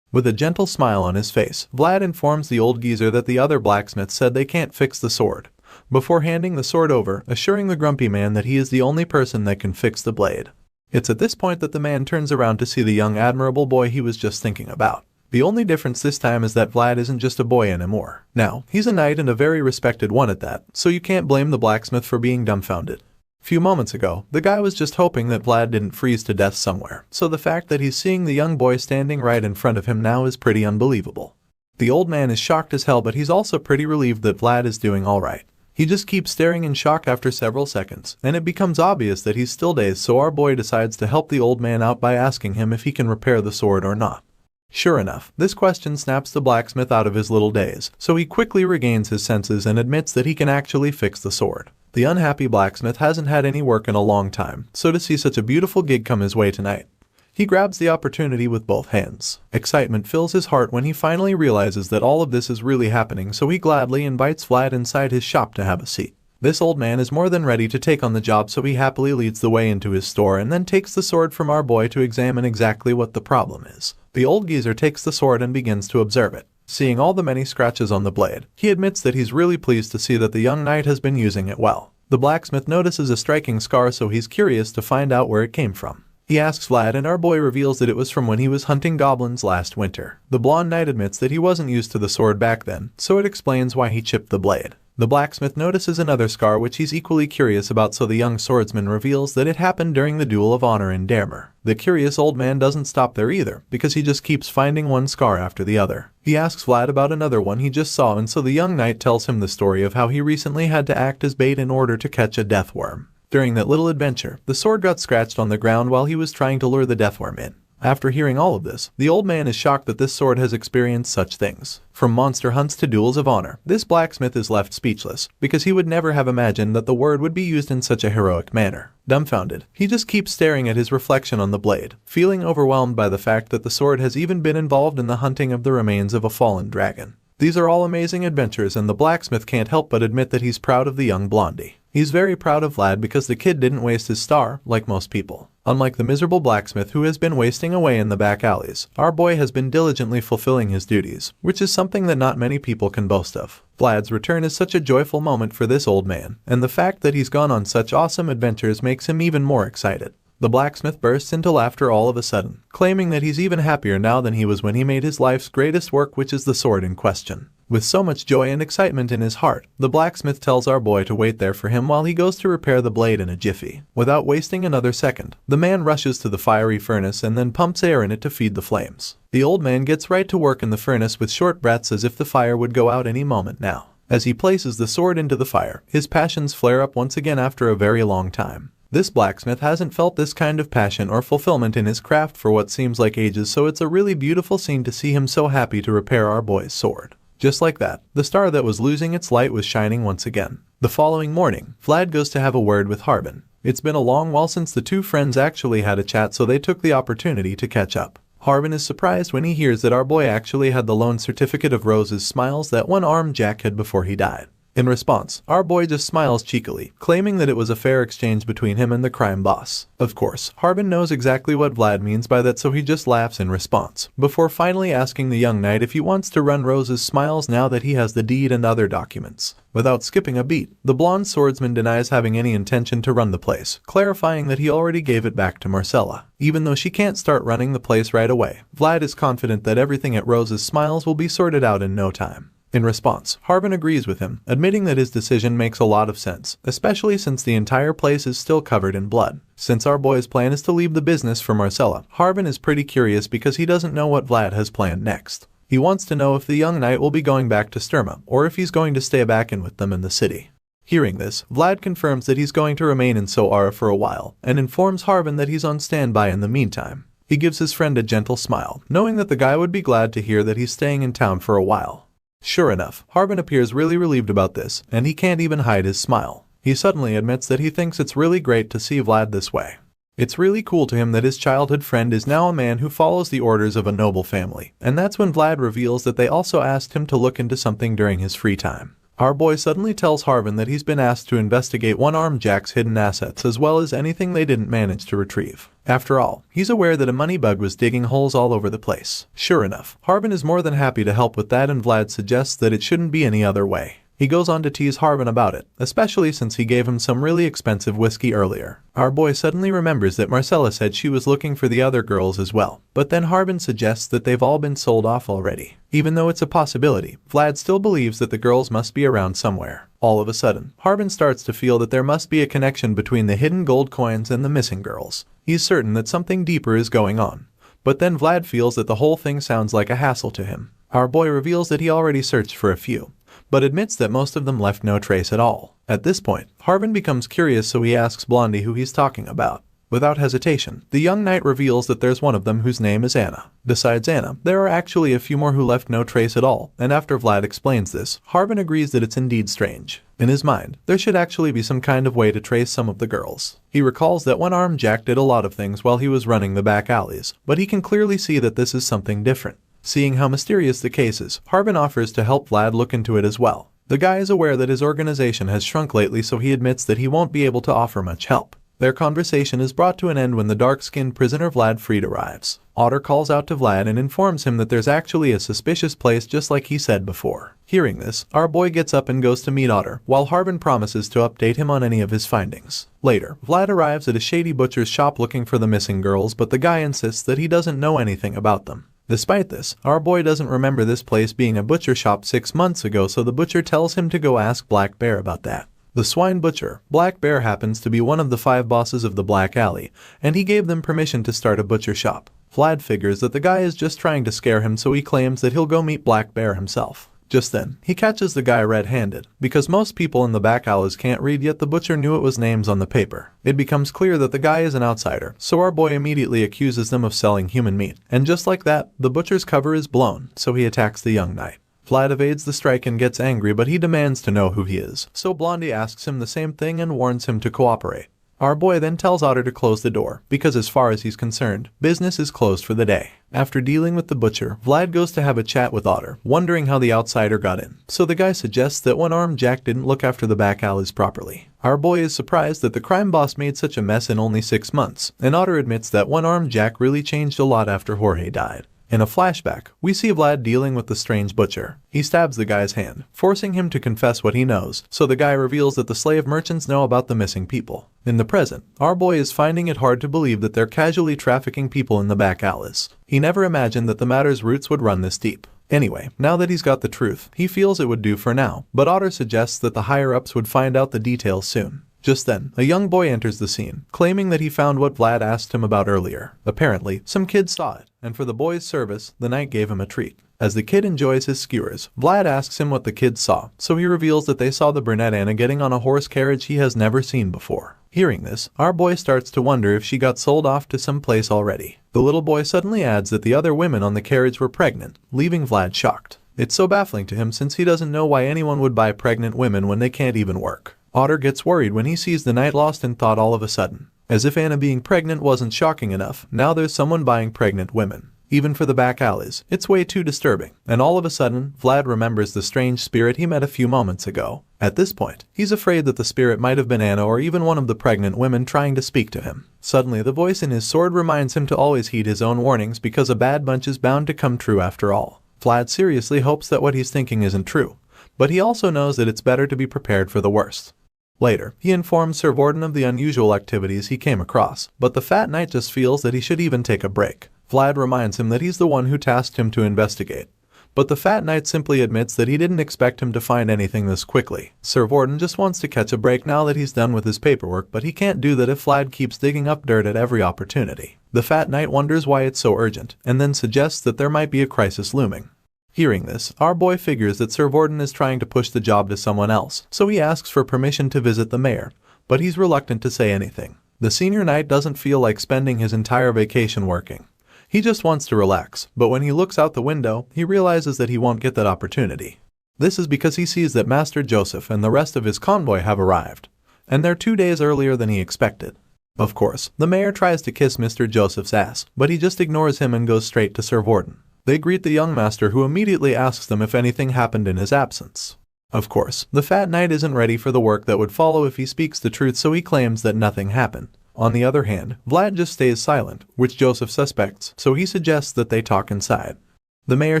With a gentle smile on his face, Vlad informs the old geezer that the other blacksmith said they can't fix the sword, before handing the sword over, assuring the grumpy man that he is the only person that can fix the blade. It's at this point that the man turns around to see the young admirable boy he was just thinking about. The only difference this time is that Vlad isn't just a boy anymore. Now, he's a knight and a very respected one at that, so you can't blame the blacksmith for being dumbfounded. Few moments ago, the guy was just hoping that Vlad didn't freeze to death somewhere, so the fact that he's seeing the young boy standing right in front of him now is pretty unbelievable. The old man is shocked as hell, but he's also pretty relieved that Vlad is doing alright. He just keeps staring in shock after several seconds, and it becomes obvious that he's still dazed, so our boy decides to help the old man out by asking him if he can repair the sword or not. Sure enough, this question snaps the blacksmith out of his little daze, so he quickly regains his senses and admits that he can actually fix the sword. The unhappy blacksmith hasn't had any work in a long time, so to see such a beautiful gig come his way tonight, he grabs the opportunity with both hands. Excitement fills his heart when he finally realizes that all of this is really happening, so he gladly invites Vlad inside his shop to have a seat. This old man is more than ready to take on the job, so he happily leads the way into his store and then takes the sword from our boy to examine exactly what the problem is. The old geezer takes the sword and begins to observe it. Seeing all the many scratches on the blade, he admits that he's really pleased to see that the young knight has been using it well. The blacksmith notices a striking scar, so he's curious to find out where it came from. He asks Vlad, and our boy reveals that it was from when he was hunting goblins last winter. The blonde knight admits that he wasn't used to the sword back then, so it explains why he chipped the blade. The blacksmith notices another scar which he's equally curious about, so the young swordsman reveals that it happened during the Duel of Honor in Dermer. The curious old man doesn't stop there either, because he just keeps finding one scar after the other. He asks Vlad about another one he just saw, and so the young knight tells him the story of how he recently had to act as bait in order to catch a deathworm. During that little adventure, the sword got scratched on the ground while he was trying to lure the deathworm in. After hearing all of this, the old man is shocked that this sword has experienced such things. From monster hunts to duels of honor, this blacksmith is left speechless, because he would never have imagined that the word would be used in such a heroic manner. Dumbfounded, he just keeps staring at his reflection on the blade, feeling overwhelmed by the fact that the sword has even been involved in the hunting of the remains of a fallen dragon. These are all amazing adventures, and the blacksmith can't help but admit that he's proud of the young blondie. He's very proud of Vlad because the kid didn't waste his star, like most people. Unlike the miserable blacksmith who has been wasting away in the back alleys, our boy has been diligently fulfilling his duties, which is something that not many people can boast of. Vlad's return is such a joyful moment for this old man, and the fact that he's gone on such awesome adventures makes him even more excited. The blacksmith bursts into laughter all of a sudden, claiming that he's even happier now than he was when he made his life's greatest work, which is the sword in question. With so much joy and excitement in his heart, the blacksmith tells our boy to wait there for him while he goes to repair the blade in a jiffy. Without wasting another second, the man rushes to the fiery furnace and then pumps air in it to feed the flames. The old man gets right to work in the furnace with short breaths as if the fire would go out any moment now. As he places the sword into the fire, his passions flare up once again after a very long time. This blacksmith hasn't felt this kind of passion or fulfillment in his craft for what seems like ages, so it's a really beautiful scene to see him so happy to repair our boy's sword. Just like that, the star that was losing its light was shining once again. The following morning, Vlad goes to have a word with Harbin. It's been a long while since the two friends actually had a chat, so they took the opportunity to catch up. Harbin is surprised when he hears that our boy actually had the loan certificate of Rose's smiles that one-armed Jack had before he died. In response, our boy just smiles cheekily, claiming that it was a fair exchange between him and the crime boss. Of course, Harbin knows exactly what Vlad means by that, so he just laughs in response, before finally asking the young knight if he wants to run Rose's smiles now that he has the deed and other documents. Without skipping a beat, the blonde swordsman denies having any intention to run the place, clarifying that he already gave it back to Marcella. Even though she can't start running the place right away, Vlad is confident that everything at Rose's smiles will be sorted out in no time. In response, Harbin agrees with him, admitting that his decision makes a lot of sense, especially since the entire place is still covered in blood. Since our boy's plan is to leave the business for Marcella, Harbin is pretty curious because he doesn't know what Vlad has planned next. He wants to know if the young knight will be going back to Sturma, or if he's going to stay back in with them in the city. Hearing this, Vlad confirms that he's going to remain in Sora for a while, and informs Harbin that he's on standby in the meantime. He gives his friend a gentle smile, knowing that the guy would be glad to hear that he's staying in town for a while. Sure enough, Harbin appears really relieved about this, and he can't even hide his smile. He suddenly admits that he thinks it's really great to see Vlad this way. It's really cool to him that his childhood friend is now a man who follows the orders of a noble family, and that's when Vlad reveals that they also asked him to look into something during his free time. Our boy suddenly tells Harbin that he's been asked to investigate one-armed Jack's hidden assets as well as anything they didn't manage to retrieve. After all, he's aware that a Moneybug was digging holes all over the place. Sure enough, Harbin is more than happy to help with that, and Vlad suggests that it shouldn't be any other way. He goes on to tease Harbin about it, especially since he gave him some really expensive whiskey earlier. Our boy suddenly remembers that Marcella said she was looking for the other girls as well, but then Harbin suggests that they've all been sold off already. Even though it's a possibility, Vlad still believes that the girls must be around somewhere. All of a sudden, Harbin starts to feel that there must be a connection between the hidden gold coins and the missing girls. He's certain that something deeper is going on. But then Vlad feels that the whole thing sounds like a hassle to him. Our boy reveals that he already searched for a few, but admits that most of them left no trace at all. At this point, Harbin becomes curious, so he asks Blondie who he's talking about. Without hesitation, the young knight reveals that there's one of them whose name is Anna. Besides Anna, there are actually a few more who left no trace at all, and after Vlad explains this, Harbin agrees that it's indeed strange. In his mind, there should actually be some kind of way to trace some of the girls. He recalls that one-armed Jack did a lot of things while he was running the back alleys, but he can clearly see that this is something different. Seeing how mysterious the case is, Harbin offers to help Vlad look into it as well. The guy is aware that his organization has shrunk lately, so he admits that he won't be able to offer much help. Their conversation is brought to an end when the dark-skinned prisoner Vlad Freed arrives. Otter calls out to Vlad and informs him that there's actually a suspicious place just like he said before. Hearing this, our boy gets up and goes to meet Otter, while Harbin promises to update him on any of his findings. Later, Vlad arrives at a shady butcher's shop looking for the missing girls, but the guy insists that he doesn't know anything about them. Despite this, our boy doesn't remember this place being a butcher shop 6 months ago, so the butcher tells him to go ask Black Bear about that. The swine butcher, Black Bear, happens to be one of the 5 bosses of the Black Alley, and he gave them permission to start a butcher shop. Vlad figures that the guy is just trying to scare him, so he claims that he'll go meet Black Bear himself. Just then, he catches the guy red-handed. Because most people in the back alleys can't read, yet the butcher knew it was names on the paper. It becomes clear that the guy is an outsider, so our boy immediately accuses them of selling human meat. And just like that, the butcher's cover is blown, so he attacks the young knight. Vlad evades the strike and gets angry, but he demands to know who he is, so Blondie asks him the same thing and warns him to cooperate. Our boy then tells Otter to close the door, because as far as he's concerned, business is closed for the day. After dealing with the butcher, Vlad goes to have a chat with Otter, wondering how the outsider got in. So the guy suggests that one-armed Jack didn't look after the back alleys properly. Our boy is surprised that the crime boss made such a mess in only 6 months, and Otter admits that one-armed Jack really changed a lot after Jorge died. In a flashback, we see Vlad dealing with the strange butcher. He stabs the guy's hand, forcing him to confess what he knows, so the guy reveals that the slave merchants know about the missing people. In the present, our boy is finding it hard to believe that they're casually trafficking people in the back alleys. He never imagined that the matter's roots would run this deep. Anyway, now that he's got the truth, he feels it would do for now, but Otter suggests that the higher-ups would find out the details soon. Just then, a young boy enters the scene, claiming that he found what Vlad asked him about earlier. Apparently, some kid saw it, and for the boy's service, the knight gave him a treat. As the kid enjoys his skewers, Vlad asks him what the kid saw, so he reveals that they saw the brunette Anna getting on a horse carriage he has never seen before. Hearing this, our boy starts to wonder if she got sold off to some place already. The little boy suddenly adds that the other women on the carriage were pregnant, leaving Vlad shocked. It's so baffling to him since he doesn't know why anyone would buy pregnant women when they can't even work. Otter gets worried when he sees the knight lost in thought all of a sudden. As if Anna being pregnant wasn't shocking enough, now there's someone buying pregnant women. Even for the back alleys, it's way too disturbing. And all of a sudden, Vlad remembers the strange spirit he met a few moments ago. At this point, he's afraid that the spirit might have been Anna or even one of the pregnant women trying to speak to him. Suddenly, the voice in his sword reminds him to always heed his own warnings, because a bad bunch is bound to come true after all. Vlad seriously hopes that what he's thinking isn't true, but he also knows that it's better to be prepared for the worst. Later, he informs Sir Vorden of the unusual activities he came across, but the fat knight just feels that he should even take a break. Vlad reminds him that he's the one who tasked him to investigate, but the fat knight simply admits that he didn't expect him to find anything this quickly. Sir Vorden just wants to catch a break now that he's done with his paperwork, but he can't do that if Vlad keeps digging up dirt at every opportunity. The fat knight wonders why it's so urgent, and then suggests that there might be a crisis looming. Hearing this, our boy figures that Sir Vorden is trying to push the job to someone else, so he asks for permission to visit the mayor, but he's reluctant to say anything. The senior knight doesn't feel like spending his entire vacation working. He just wants to relax, but when he looks out the window, he realizes that he won't get that opportunity. This is because he sees that Master Joseph and the rest of his convoy have arrived, and they're 2 days earlier than he expected. Of course, the mayor tries to kiss Mr. Joseph's ass, but he just ignores him and goes straight to Sir Vorden. They greet the young master, who immediately asks them if anything happened in his absence. Of course, the fat knight isn't ready for the work that would follow if he speaks the truth, so he claims that nothing happened. On the other hand, Vlad just stays silent, which Joseph suspects, so he suggests that they talk inside. The mayor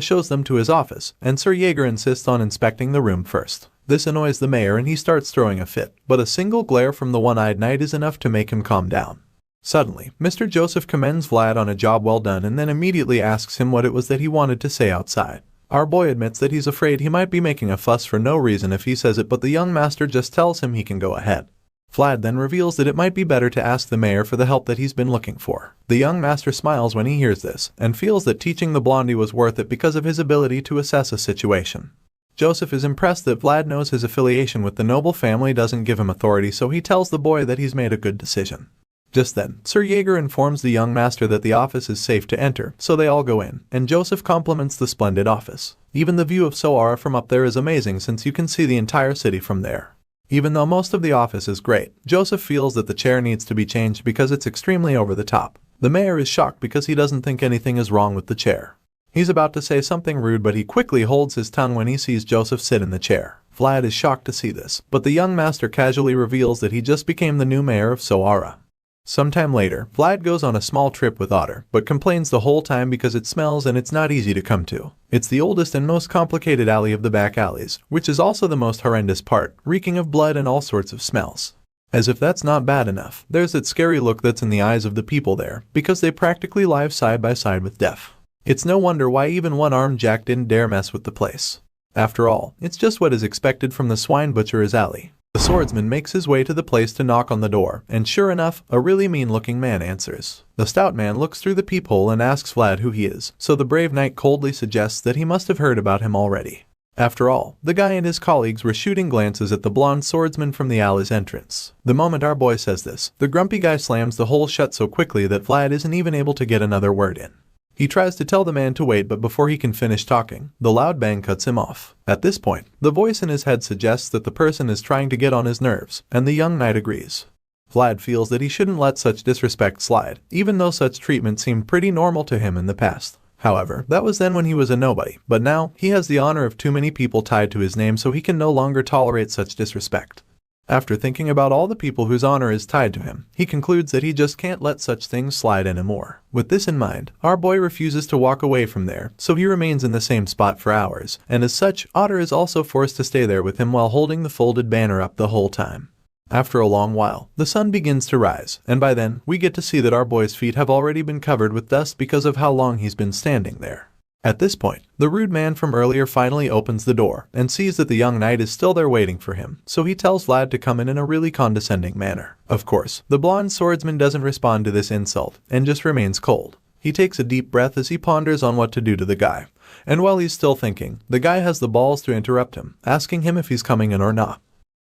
shows them to his office, and Sir Jaeger insists on inspecting the room first. This annoys the mayor and he starts throwing a fit, but a single glare from the one-eyed knight is enough to make him calm down. Suddenly, Mr. Joseph commends Vlad on a job well done and then immediately asks him what it was that he wanted to say outside. Our boy admits that he's afraid he might be making a fuss for no reason if he says it, but the young master just tells him he can go ahead. Vlad then reveals that it might be better to ask the mayor for the help that he's been looking for. The young master smiles when he hears this, and feels that teaching the blondie was worth it because of his ability to assess a situation. Joseph is impressed that Vlad knows his affiliation with the noble family doesn't give him authority, so he tells the boy that he's made a good decision. Just then, Sir Jaeger informs the young master that the office is safe to enter, so they all go in, and Joseph compliments the splendid office. Even the view of Sara from up there is amazing since you can see the entire city from there. Even though most of the office is great, Joseph feels that the chair needs to be changed because it's extremely over the top. The mayor is shocked because he doesn't think anything is wrong with the chair. He's about to say something rude, but he quickly holds his tongue when he sees Joseph sit in the chair. Vlad is shocked to see this, but the young master casually reveals that he just became the new mayor of Sara. Sometime later, Vlad goes on a small trip with Otter, but complains the whole time because it smells and it's not easy to come to. It's the oldest and most complicated alley of the back alleys, which is also the most horrendous part, reeking of blood and all sorts of smells. As if that's not bad enough, there's that scary look that's in the eyes of the people there, because they practically live side by side with death. It's no wonder why even one-armed Jack didn't dare mess with the place. After all, it's just what is expected from the swine butcher's alley. The swordsman makes his way to the place to knock on the door, and sure enough, a really mean-looking man answers. The stout man looks through the peephole and asks Vlad who he is, so the brave knight coldly suggests that he must have heard about him already. After all, the guy and his colleagues were shooting glances at the blonde swordsman from the alley's entrance. The moment our boy says this, the grumpy guy slams the hole shut so quickly that Vlad isn't even able to get another word in. He tries to tell the man to wait, but before he can finish talking, the loud bang cuts him off. At this point, the voice in his head suggests that the person is trying to get on his nerves, and the young knight agrees. Vlad feels that he shouldn't let such disrespect slide, even though such treatment seemed pretty normal to him in the past. However, that was then when he was a nobody, but now, he has the honor of too many people tied to his name, so he can no longer tolerate such disrespect. After thinking about all the people whose honor is tied to him, he concludes that he just can't let such things slide anymore. With this in mind, our boy refuses to walk away from there, so he remains in the same spot for hours, and as such, Otter is also forced to stay there with him while holding the folded banner up the whole time. After a long while, the sun begins to rise, and by then, we get to see that our boy's feet have already been covered with dust because of how long he's been standing there. At this point, the rude man from earlier finally opens the door and sees that the young knight is still there waiting for him, so he tells Vlad to come in a really condescending manner. Of course, the blonde swordsman doesn't respond to this insult and just remains cold. He takes a deep breath as he ponders on what to do to the guy, and while he's still thinking, the guy has the balls to interrupt him, asking him if he's coming in or not.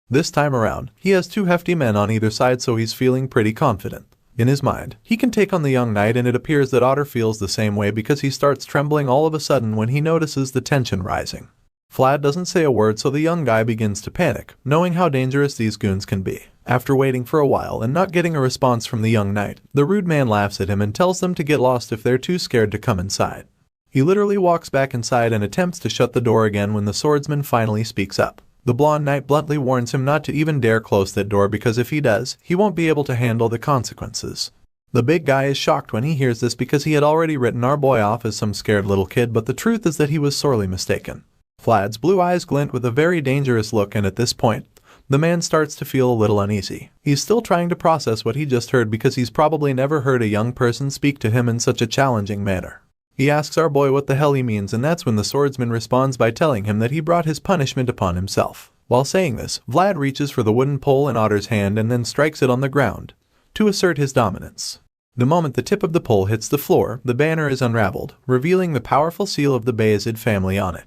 This time around, he has two hefty men on either side, so he's feeling pretty confident. In his mind, he can take on the young knight, and it appears that Otter feels the same way because he starts trembling all of a sudden when he notices the tension rising. Vlad doesn't say a word, so the young guy begins to panic, knowing how dangerous these goons can be. After waiting for a while and not getting a response from the young knight, the rude man laughs at him and tells them to get lost if they're too scared to come inside. He literally walks back inside and attempts to shut the door again when the swordsman finally speaks up. The blonde knight bluntly warns him not to even dare close that door because if he does, he won't be able to handle the consequences. The big guy is shocked when he hears this because he had already written our boy off as some scared little kid, but the truth is that he was sorely mistaken. Vlad's blue eyes glint with a very dangerous look, and at this point, the man starts to feel a little uneasy. He's still trying to process what he just heard because he's probably never heard a young person speak to him in such a challenging manner. He asks our boy what the hell he means, and that's when the swordsman responds by telling him that he brought his punishment upon himself. While saying this, Vlad reaches for the wooden pole in Otter's hand and then strikes it on the ground to assert his dominance. The moment the tip of the pole hits the floor, the banner is unraveled, revealing the powerful seal of the Bayezid family on it.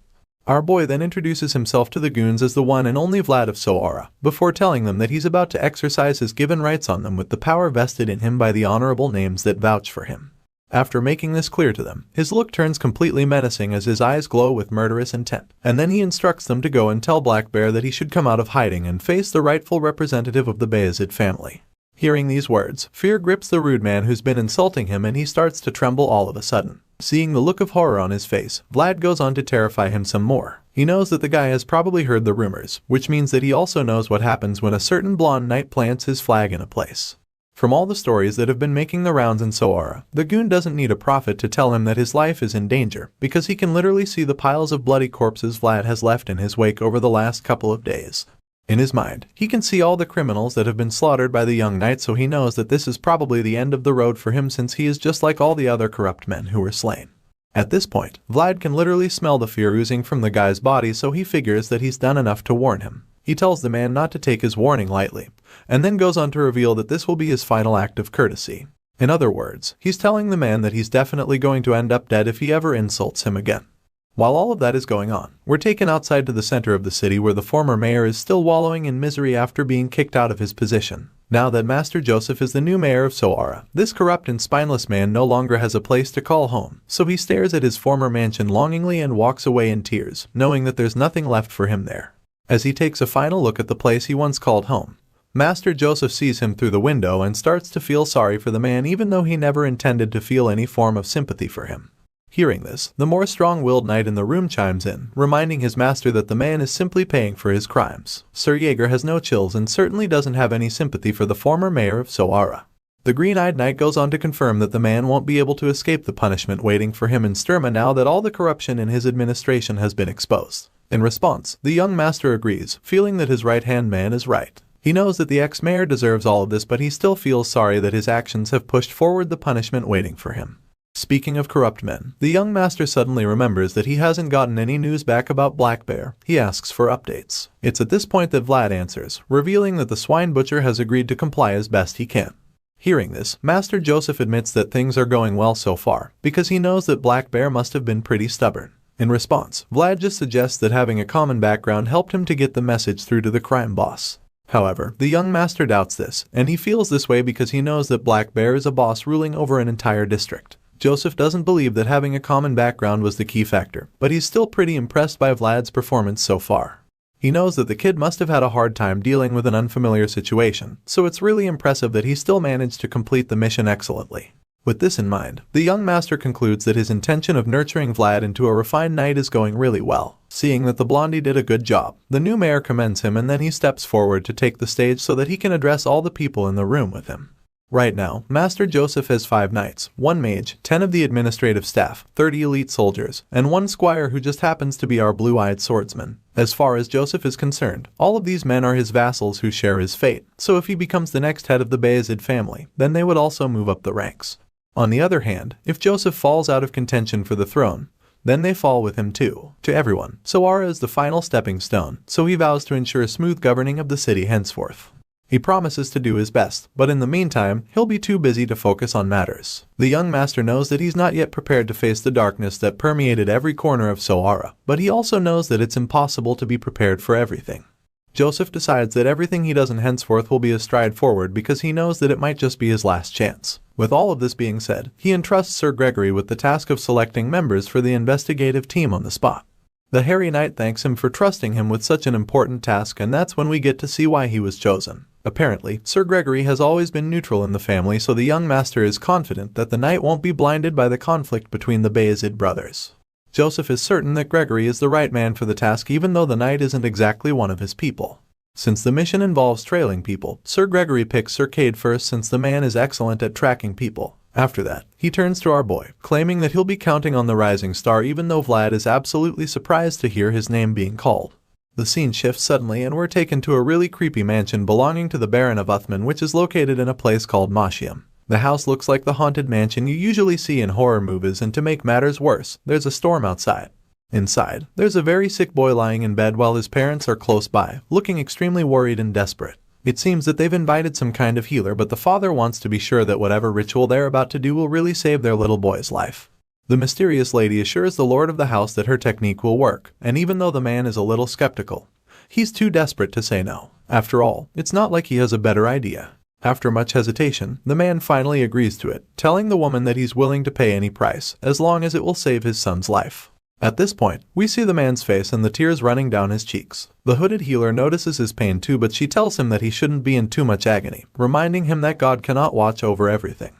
Our boy then introduces himself to the goons as the one and only Vlad of Sara, before telling them that he's about to exercise his given rights on them with the power vested in him by the honorable names that vouch for him. After making this clear to them, his look turns completely menacing as his eyes glow with murderous intent, and then he instructs them to go and tell Black Bear that he should come out of hiding and face the rightful representative of the Bayezid family. Hearing these words, fear grips the rude man who's been insulting him, and he starts to tremble all of a sudden. Seeing the look of horror on his face, Vlad goes on to terrify him some more. He knows that the guy has probably heard the rumors, which means that he also knows what happens when a certain blonde knight plants his flag in a place. From all the stories that have been making the rounds in Sara, the goon doesn't need a prophet to tell him that his life is in danger, because he can literally see the piles of bloody corpses Vlad has left in his wake over the last couple of days. In his mind, he can see all the criminals that have been slaughtered by the young knight, so he knows that this is probably the end of the road for him, since he is just like all the other corrupt men who were slain. At this point, Vlad can literally smell the fear oozing from the guy's body, so he figures that he's done enough to warn him. He tells the man not to take his warning lightly, and then goes on to reveal that this will be his final act of courtesy. In other words, he's telling the man that he's definitely going to end up dead if he ever insults him again. While all of that is going on, we're taken outside to the center of the city where the former mayor is still wallowing in misery after being kicked out of his position. Now that Master Joseph is the new mayor of Sara, this corrupt and spineless man no longer has a place to call home, so he stares at his former mansion longingly and walks away in tears, knowing that there's nothing left for him there. As he takes a final look at the place he once called home, Master Joseph sees him through the window and starts to feel sorry for the man, even though he never intended to feel any form of sympathy for him. Hearing this, the more strong-willed knight in the room chimes in, reminding his master that the man is simply paying for his crimes. Sir Jaeger has no chills and certainly doesn't have any sympathy for the former mayor of Sara. The green-eyed knight goes on to confirm that the man won't be able to escape the punishment waiting for him in Sturma now that all the corruption in his administration has been exposed. In response, the young master agrees, feeling that his right-hand man is right. He knows that the ex-mayor deserves all of this, but he still feels sorry that his actions have pushed forward the punishment waiting for him. Speaking of corrupt men, the young master suddenly remembers that he hasn't gotten any news back about Black Bear. He asks for updates. It's at this point that Vlad answers, revealing that the swine butcher has agreed to comply as best he can. Hearing this, Master Joseph admits that things are going well so far, because he knows that Black Bear must have been pretty stubborn. In response, Vlad just suggests that having a common background helped him to get the message through to the crime boss. However, the young master doubts this, and he feels this way because he knows that Black Bear is a boss ruling over an entire district. Joseph doesn't believe that having a common background was the key factor, but he's still pretty impressed by Vlad's performance so far. He knows that the kid must have had a hard time dealing with an unfamiliar situation, so it's really impressive that he still managed to complete the mission excellently. With this in mind, the young master concludes that his intention of nurturing Vlad into a refined knight is going really well. Seeing that the blondie did a good job, the new mayor commends him and then he steps forward to take the stage so that he can address all the people in the room with him. Right now, Master Joseph has 5 knights, 1 mage, 10 of the administrative staff, 30 elite soldiers, and 1 squire who just happens to be our blue-eyed swordsman. As far as Joseph is concerned, all of these men are his vassals who share his fate, so if he becomes the next head of the Bayezid family, then they would also move up the ranks. On the other hand, if Joseph falls out of contention for the throne, then they fall with him too. To everyone, Sara is the final stepping stone, so he vows to ensure smooth governing of the city henceforth. He promises to do his best, but in the meantime, he'll be too busy to focus on matters. The young master knows that he's not yet prepared to face the darkness that permeated every corner of Sara, but he also knows that it's impossible to be prepared for everything. Joseph decides that everything he does in henceforth will be a stride forward because he knows that it might just be his last chance. With all of this being said, he entrusts Sir Gregory with the task of selecting members for the investigative team on the spot. The hairy knight thanks him for trusting him with such an important task, and that's when we get to see why he was chosen. Apparently, Sir Gregory has always been neutral in the family, so the young master is confident that the knight won't be blinded by the conflict between the Bayezid brothers. Joseph is certain that Gregory is the right man for the task, even though the knight isn't exactly one of his people. Since the mission involves trailing people, Sir Gregory picks Sir Cade first since the man is excellent at tracking people. After that, he turns to our boy, claiming that he'll be counting on the rising star even though Vlad is absolutely surprised to hear his name being called. The scene shifts suddenly and we're taken to a really creepy mansion belonging to the Baron of Uthman, which is located in a place called Mashiam. The house looks like the haunted mansion you usually see in horror movies, and to make matters worse, there's a storm outside. Inside, there's a very sick boy lying in bed while his parents are close by, looking extremely worried and desperate. It seems that they've invited some kind of healer, but the father wants to be sure that whatever ritual they're about to do will really save their little boy's life. The mysterious lady assures the lord of the house that her technique will work, and even though the man is a little skeptical, he's too desperate to say no. After all, it's not like he has a better idea. After much hesitation, the man finally agrees to it, telling the woman that he's willing to pay any price, as long as it will save his son's life. At this point, we see the man's face and the tears running down his cheeks. The hooded healer notices his pain too, but she tells him that he shouldn't be in too much agony, reminding him that God cannot watch over everything.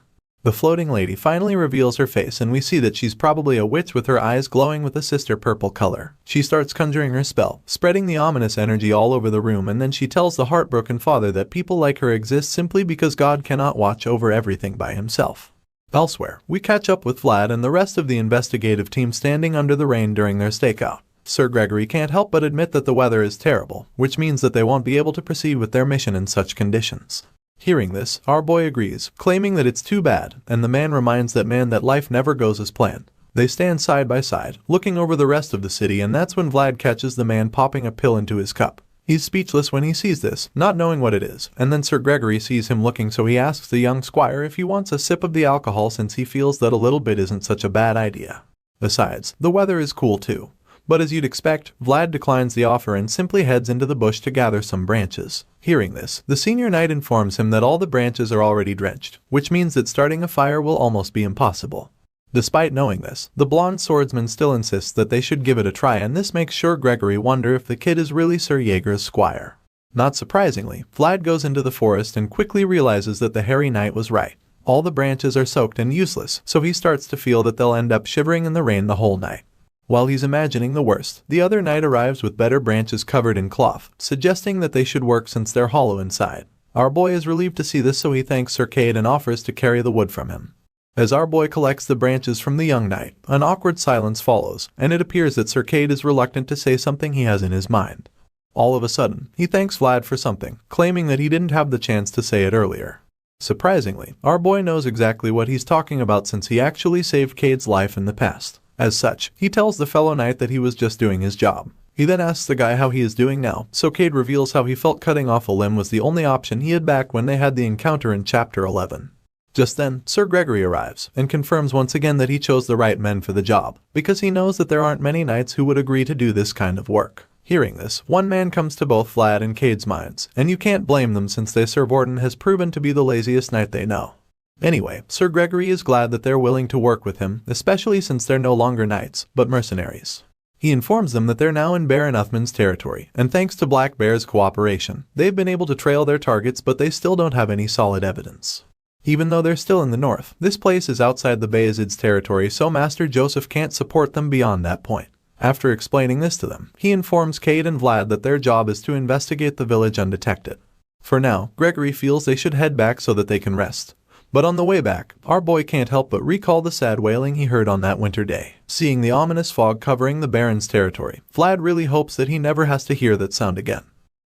The floating lady finally reveals her face and we see that she's probably a witch with her eyes glowing with a sister purple color. She starts conjuring her spell, spreading the ominous energy all over the room, and then she tells the heartbroken father that people like her exist simply because God cannot watch over everything by himself. Elsewhere, we catch up with Vlad and the rest of the investigative team standing under the rain during their stakeout. Sir Gregory can't help but admit that the weather is terrible, which means that they won't be able to proceed with their mission in such conditions. Hearing this, our boy agrees, claiming that it's too bad, and the man reminds that life never goes as planned. They stand side by side, looking over the rest of the city, and that's when Vlad catches the man popping a pill into his cup. He's speechless when he sees this, not knowing what it is, and then Sir Gregory sees him looking, so he asks the young squire if he wants a sip of the alcohol since he feels that a little bit isn't such a bad idea. Besides, the weather is cool too. But as you'd expect, Vlad declines the offer and simply heads into the bush to gather some branches. Hearing this, the senior knight informs him that all the branches are already drenched, which means that starting a fire will almost be impossible. Despite knowing this, the blonde swordsman still insists that they should give it a try, and this makes Sir Gregory wonder if the kid is really Sir Jaeger's squire. Not surprisingly, Vlad goes into the forest and quickly realizes that the hairy knight was right. All the branches are soaked and useless, so he starts to feel that they'll end up shivering in the rain the whole night. While he's imagining the worst, the other knight arrives with better branches covered in cloth, suggesting that they should work since they're hollow inside. Our boy is relieved to see this, so he thanks Sir Cade and offers to carry the wood from him. As our boy collects the branches from the young knight, an awkward silence follows, and it appears that Sir Cade is reluctant to say something he has in his mind. All of a sudden, he thanks Vlad for something, claiming that he didn't have the chance to say it earlier. Surprisingly, our boy knows exactly what he's talking about since he actually saved Cade's life in the past. As such, he tells the fellow knight that he was just doing his job. He then asks the guy how he is doing now, so Cade reveals how he felt cutting off a limb was the only option he had back when they had the encounter in Chapter 11. Just then, Sir Gregory arrives, and confirms once again that he chose the right men for the job, because he knows that there aren't many knights who would agree to do this kind of work. Hearing this, one man comes to both Vlad and Cade's minds, and you can't blame them since Sir Borden has proven to be the laziest knight they know. Anyway, Sir Gregory is glad that they're willing to work with him, especially since they're no longer knights, but mercenaries. He informs them that they're now in Baron Uthman's territory, and thanks to Black Bear's cooperation, they've been able to trail their targets, but they still don't have any solid evidence. Even though they're still in the north, this place is outside the Bayezid's territory, so Master Joseph can't support them beyond that point. After explaining this to them, he informs Cade and Vlad that their job is to investigate the village undetected. For now, Gregory feels they should head back so that they can rest. But on the way back, our boy can't help but recall the sad wailing he heard on that winter day. Seeing the ominous fog covering the Baron's territory, Vlad really hopes that he never has to hear that sound again.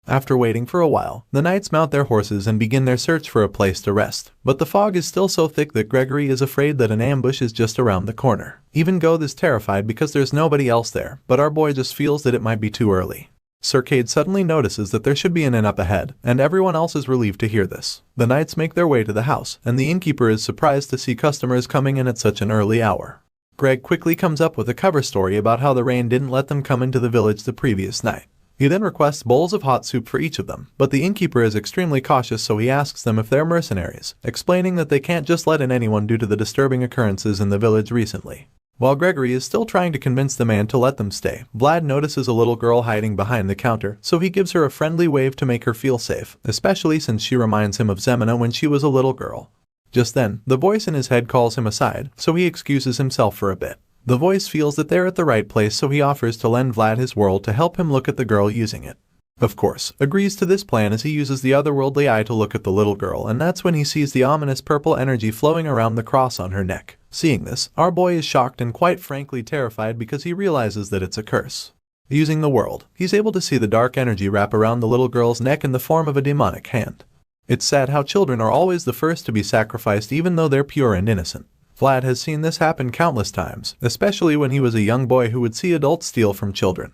After waiting for a while, the knights mount their horses and begin their search for a place to rest. But the fog is still so thick that Gregory is afraid that an ambush is just around the corner. Even Goth is terrified because there's nobody else there, but our boy just feels that it might be too early. Sir Cade suddenly notices that there should be an inn up ahead, and everyone else is relieved to hear this. The knights make their way to the house, and the innkeeper is surprised to see customers coming in at such an early hour. Greg quickly comes up with a cover story about how the rain didn't let them come into the village the previous night. He then requests bowls of hot soup for each of them, but the innkeeper is extremely cautious, so he asks them if they're mercenaries, explaining that they can't just let in anyone due to the disturbing occurrences in the village recently. While Gregory is still trying to convince the man to let them stay, Vlad notices a little girl hiding behind the counter, so he gives her a friendly wave to make her feel safe, especially since she reminds him of Zina when she was a little girl. Just then, the voice in his head calls him aside, so he excuses himself for a bit. The voice feels that they're at the right place, so he offers to lend Vlad his world to help him look at the girl using it. Of course, agrees to this plan as he uses the otherworldly eye to look at the little girl, and that's when he sees the ominous purple energy flowing around the cross on her neck. Seeing this, our boy is shocked and quite frankly terrified because he realizes that it's a curse. Using the world, he's able to see the dark energy wrap around the little girl's neck in the form of a demonic hand. It's sad how children are always the first to be sacrificed even though they're pure and innocent. Vlad has seen this happen countless times, especially when he was a young boy who would see adults steal from children.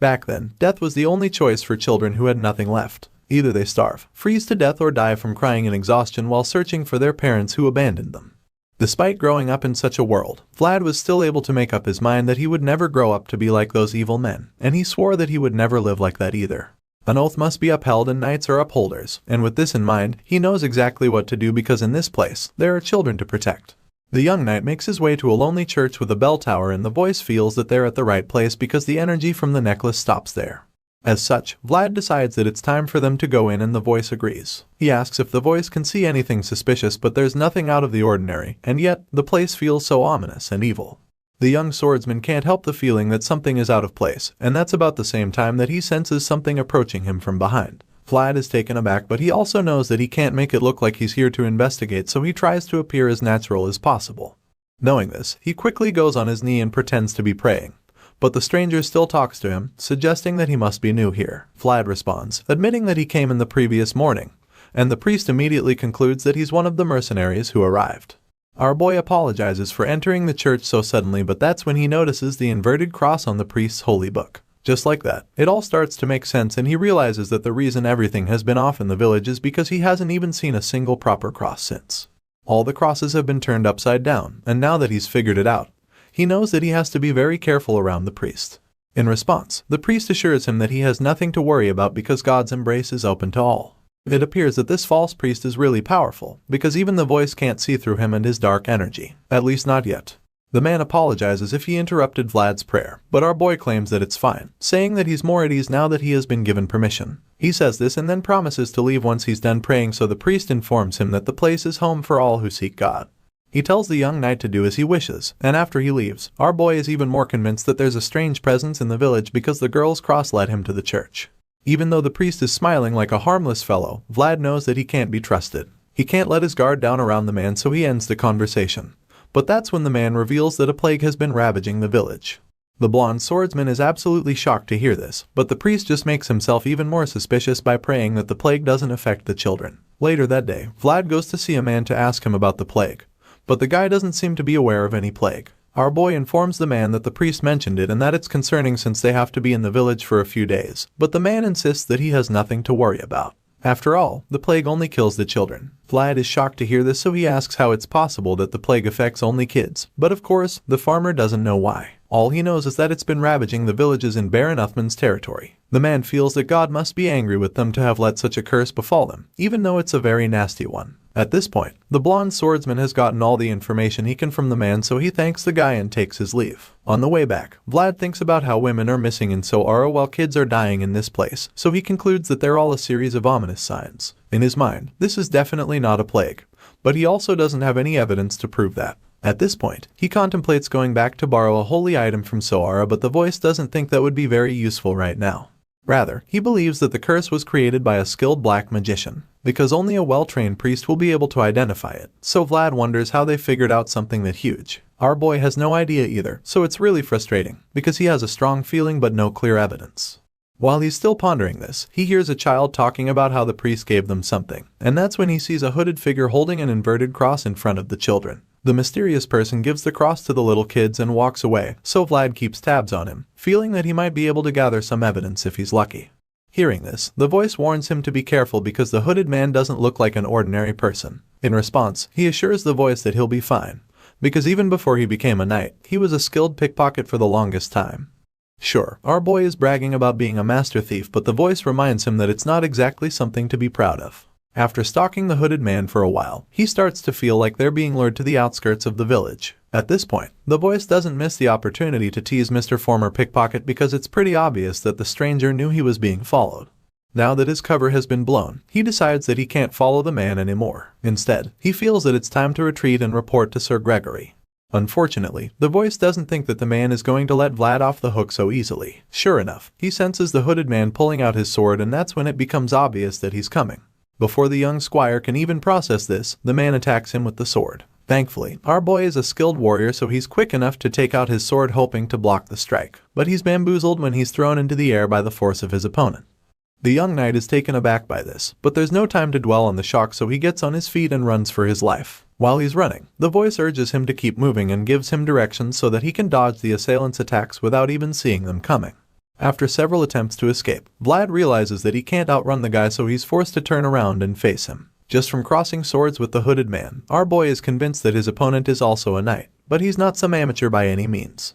Back then, death was the only choice for children who had nothing left. Either they starve, freeze to death, or die from crying in exhaustion while searching for their parents who abandoned them. Despite growing up in such a world, Vlad was still able to make up his mind that he would never grow up to be like those evil men, and he swore that he would never live like that either. An oath must be upheld and knights are upholders, and with this in mind, he knows exactly what to do because in this place, there are children to protect. The young knight makes his way to a lonely church with a bell tower, and the voice feels that they're at the right place because the energy from the necklace stops there. As such, Vlad decides that it's time for them to go in, and the voice agrees. He asks if the voice can see anything suspicious, but there's nothing out of the ordinary, and yet, the place feels so ominous and evil. The young swordsman can't help the feeling that something is out of place, and that's about the same time that he senses something approaching him from behind. Vlad is taken aback, but he also knows that he can't make it look like he's here to investigate, so he tries to appear as natural as possible. Knowing this, he quickly goes on his knee and pretends to be praying. But the stranger still talks to him, suggesting that he must be new here. Vlad responds, admitting that he came in the previous morning, and the priest immediately concludes that he's one of the mercenaries who arrived. Our boy apologizes for entering the church so suddenly, but that's when he notices the inverted cross on the priest's holy book. Just like that, it all starts to make sense and he realizes that the reason everything has been off in the village is because he hasn't even seen a single proper cross since. All the crosses have been turned upside down, and now that he's figured it out, he knows that he has to be very careful around the priest. In response, the priest assures him that he has nothing to worry about because God's embrace is open to all. It appears that this false priest is really powerful, because even the voice can't see through him and his dark energy, at least not yet. The man apologizes if he interrupted Vlad's prayer, but our boy claims that it's fine, saying that he's more at ease now that he has been given permission. He says this and then promises to leave once he's done praying, so the priest informs him that the place is home for all who seek God. He tells the young knight to do as he wishes, and after he leaves, our boy is even more convinced that there's a strange presence in the village because the girl's cross led him to the church. Even though the priest is smiling like a harmless fellow, Vlad knows that he can't be trusted. He can't let his guard down around the man, so he ends the conversation. But that's when the man reveals that a plague has been ravaging the village. The blonde swordsman is absolutely shocked to hear this, but the priest just makes himself even more suspicious by praying that the plague doesn't affect the children. Later that day, Vlad goes to see a man to ask him about the plague, but the guy doesn't seem to be aware of any plague. Our boy informs the man that the priest mentioned it and that it's concerning since they have to be in the village for a few days, but the man insists that he has nothing to worry about. After all, the plague only kills the children. Vlad is shocked to hear this, so he asks how it's possible that the plague affects only kids, but of course, the farmer doesn't know why. All he knows is that it's been ravaging the villages in Baron Uthman's territory. The man feels that God must be angry with them to have let such a curse befall them, even though it's a very nasty one. At this point, the blonde swordsman has gotten all the information he can from the man, so he thanks the guy and takes his leave. On the way back, Vlad thinks about how women are missing in Sara while kids are dying in this place, so he concludes that they're all a series of ominous signs. In his mind, this is definitely not a plague, but he also doesn't have any evidence to prove that. At this point, he contemplates going back to borrow a holy item from Sara, but the voice doesn't think that would be very useful right now. Rather, he believes that the curse was created by a skilled black magician, because only a well-trained priest will be able to identify it, so Vlad wonders how they figured out something that huge. Our boy has no idea either, so it's really frustrating, because he has a strong feeling but no clear evidence. While he's still pondering this, he hears a child talking about how the priest gave them something, and that's when he sees a hooded figure holding an inverted cross in front of the children. The mysterious person gives the cross to the little kids and walks away, so Vlad keeps tabs on him, feeling that he might be able to gather some evidence if he's lucky. Hearing this, the voice warns him to be careful because the hooded man doesn't look like an ordinary person. In response, he assures the voice that he'll be fine, because even before he became a knight, he was a skilled pickpocket for the longest time. Sure, our boy is bragging about being a master thief, but the voice reminds him that it's not exactly something to be proud of. After stalking the hooded man for a while, he starts to feel like they're being lured to the outskirts of the village. At this point, the voice doesn't miss the opportunity to tease Mr. Former Pickpocket because it's pretty obvious that the stranger knew he was being followed. Now that his cover has been blown, he decides that he can't follow the man anymore. Instead, he feels that it's time to retreat and report to Sir Gregory. Unfortunately, the voice doesn't think that the man is going to let Vlad off the hook so easily. Sure enough, he senses the hooded man pulling out his sword, and that's when it becomes obvious that he's coming. Before the young squire can even process this, the man attacks him with the sword. Thankfully, our boy is a skilled warrior, so he's quick enough to take out his sword hoping to block the strike, but he's bamboozled when he's thrown into the air by the force of his opponent. The young knight is taken aback by this, but there's no time to dwell on the shock, so he gets on his feet and runs for his life. While he's running, the voice urges him to keep moving and gives him directions so that he can dodge the assailants' attacks without even seeing them coming. After several attempts to escape, Vlad realizes that he can't outrun the guy, so he's forced to turn around and face him. Just from crossing swords with the hooded man, our boy is convinced that his opponent is also a knight, but he's not some amateur by any means.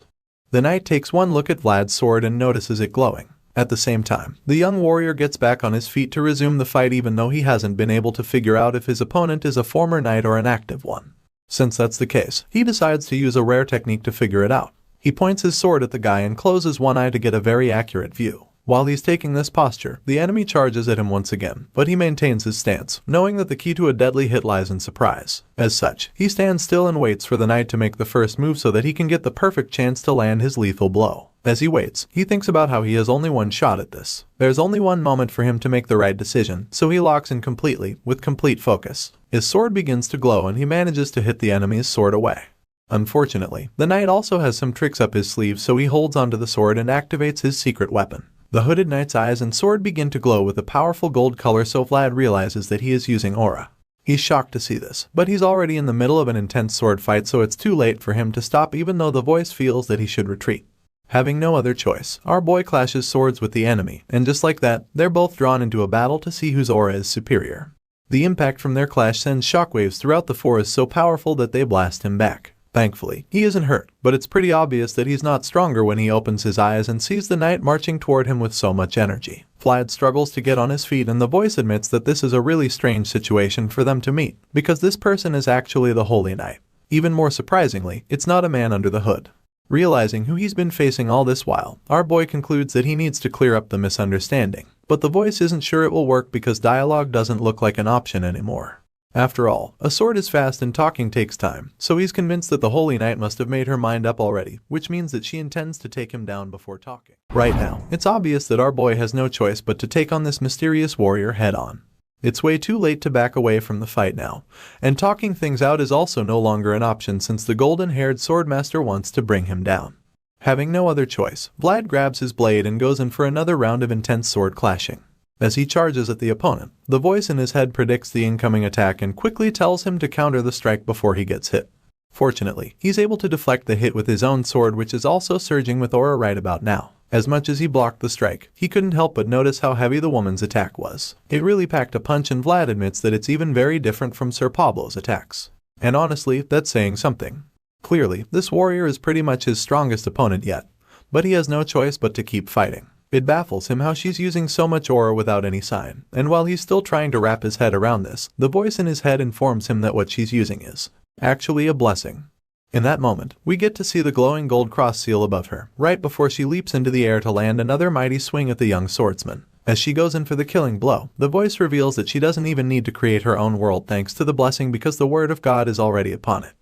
The knight takes one look at Vlad's sword and notices it glowing. At the same time, the young warrior gets back on his feet to resume the fight, even though he hasn't been able to figure out if his opponent is a former knight or an active one. Since that's the case, he decides to use a rare technique to figure it out. He points his sword at the guy and closes one eye to get a very accurate view. While he's taking this posture, the enemy charges at him once again, but he maintains his stance, knowing that the key to a deadly hit lies in surprise. As such, he stands still and waits for the knight to make the first move so that he can get the perfect chance to land his lethal blow. As he waits, he thinks about how he has only one shot at this. There's only one moment for him to make the right decision, so he locks in completely, with complete focus. His sword begins to glow and he manages to hit the enemy's sword away. Unfortunately, the knight also has some tricks up his sleeve, so he holds onto the sword and activates his secret weapon. The hooded knight's eyes and sword begin to glow with a powerful gold color, so Vlad realizes that he is using aura. He's shocked to see this, but he's already in the middle of an intense sword fight, so it's too late for him to stop even though the voice feels that he should retreat. Having no other choice, our boy clashes swords with the enemy, and just like that, they're both drawn into a battle to see whose aura is superior. The impact from their clash sends shockwaves throughout the forest so powerful that they blast him back. Thankfully, he isn't hurt, but it's pretty obvious that he's not stronger when he opens his eyes and sees the knight marching toward him with so much energy. Vlad struggles to get on his feet, and the voice admits that this is a really strange situation for them to meet, because this person is actually the Holy Knight. Even more surprisingly, it's not a man under the hood. Realizing who he's been facing all this while, our boy concludes that he needs to clear up the misunderstanding, but the voice isn't sure it will work because dialogue doesn't look like an option anymore. After all, a sword is fast and talking takes time, so he's convinced that the Holy Knight must have made her mind up already, which means that she intends to take him down before talking. Right now, it's obvious that our boy has no choice but to take on this mysterious warrior head-on. It's way too late to back away from the fight now, and talking things out is also no longer an option since the golden-haired Swordmaster wants to bring him down. Having no other choice, Vlad grabs his blade and goes in for another round of intense sword clashing. As he charges at the opponent, the voice in his head predicts the incoming attack and quickly tells him to counter the strike before he gets hit. Fortunately, he's able to deflect the hit with his own sword, which is also surging with aura right about now. As much as he blocked the strike, he couldn't help but notice how heavy the woman's attack was. It really packed a punch, and Vlad admits that it's even very different from Sir Pablo's attacks. And honestly, that's saying something. Clearly, this warrior is pretty much his strongest opponent yet, but he has no choice but to keep fighting. It baffles him how she's using so much aura without any sign, and while he's still trying to wrap his head around this, the voice in his head informs him that what she's using is actually a blessing. In that moment, we get to see the glowing gold cross seal above her, right before she leaps into the air to land another mighty swing at the young swordsman. As she goes in for the killing blow, the voice reveals that she doesn't even need to create her own world thanks to the blessing because the word of God is already upon it.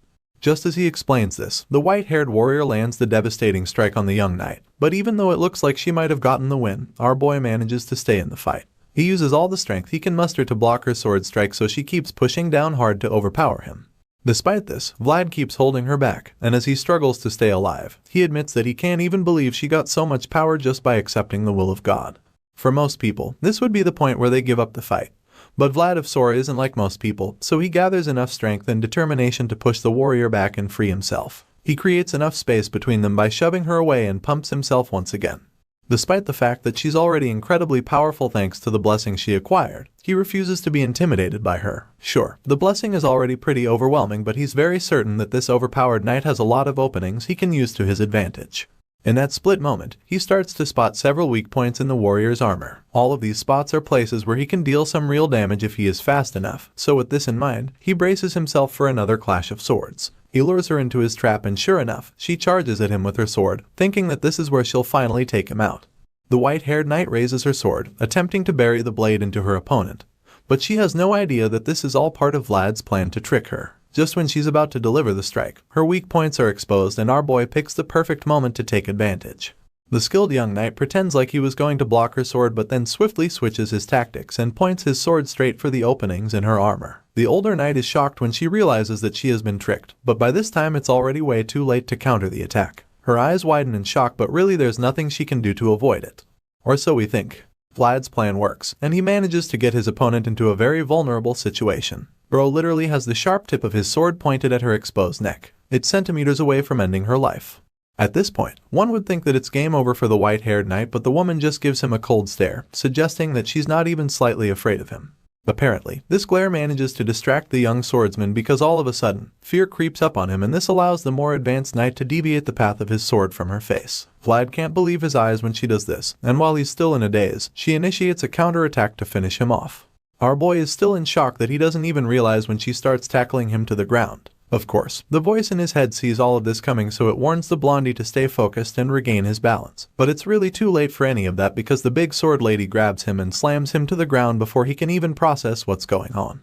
Just as he explains this, the white-haired warrior lands the devastating strike on the young knight, but even though it looks like she might have gotten the win, our boy manages to stay in the fight. He uses all the strength he can muster to block her sword strike, so she keeps pushing down hard to overpower him. Despite this, Vlad keeps holding her back, and as he struggles to stay alive, he admits that he can't even believe she got so much power just by accepting the will of God. For most people, this would be the point where they give up the fight. But Vlad of Sora isn't like most people, so he gathers enough strength and determination to push the warrior back and free himself. He creates enough space between them by shoving her away and pumps himself once again. Despite the fact that she's already incredibly powerful thanks to the blessing she acquired, he refuses to be intimidated by her. Sure, the blessing is already pretty overwhelming, but he's very certain that this overpowered knight has a lot of openings he can use to his advantage. In that split moment, he starts to spot several weak points in the warrior's armor. All of these spots are places where he can deal some real damage if he is fast enough, so with this in mind, he braces himself for another clash of swords. He lures her into his trap, and sure enough, she charges at him with her sword, thinking that this is where she'll finally take him out. The white-haired knight raises her sword, attempting to bury the blade into her opponent, but she has no idea that this is all part of Vlad's plan to trick her. Just when she's about to deliver the strike, her weak points are exposed, and our boy picks the perfect moment to take advantage. The skilled young knight pretends like he was going to block her sword, but then swiftly switches his tactics and points his sword straight for the openings in her armor. The older knight is shocked when she realizes that she has been tricked, but by this time it's already way too late to counter the attack. Her eyes widen in shock, but really there's nothing she can do to avoid it. Or so we think. Vlad's plan works, and he manages to get his opponent into a very vulnerable situation. Bro literally has the sharp tip of his sword pointed at her exposed neck. It's centimeters away from ending her life. At this point, one would think that it's game over for the white-haired knight, but the woman just gives him a cold stare, suggesting that she's not even slightly afraid of him. Apparently, this glare manages to distract the young swordsman because all of a sudden, fear creeps up on him, and this allows the more advanced knight to deviate the path of his sword from her face. Vlad can't believe his eyes when she does this, and while he's still in a daze, she initiates a counterattack to finish him off. Our boy is still in shock that he doesn't even realize when she starts tackling him to the ground. Of course, the voice in his head sees all of this coming, so it warns the blondie to stay focused and regain his balance. But it's really too late for any of that because the big sword lady grabs him and slams him to the ground before he can even process what's going on.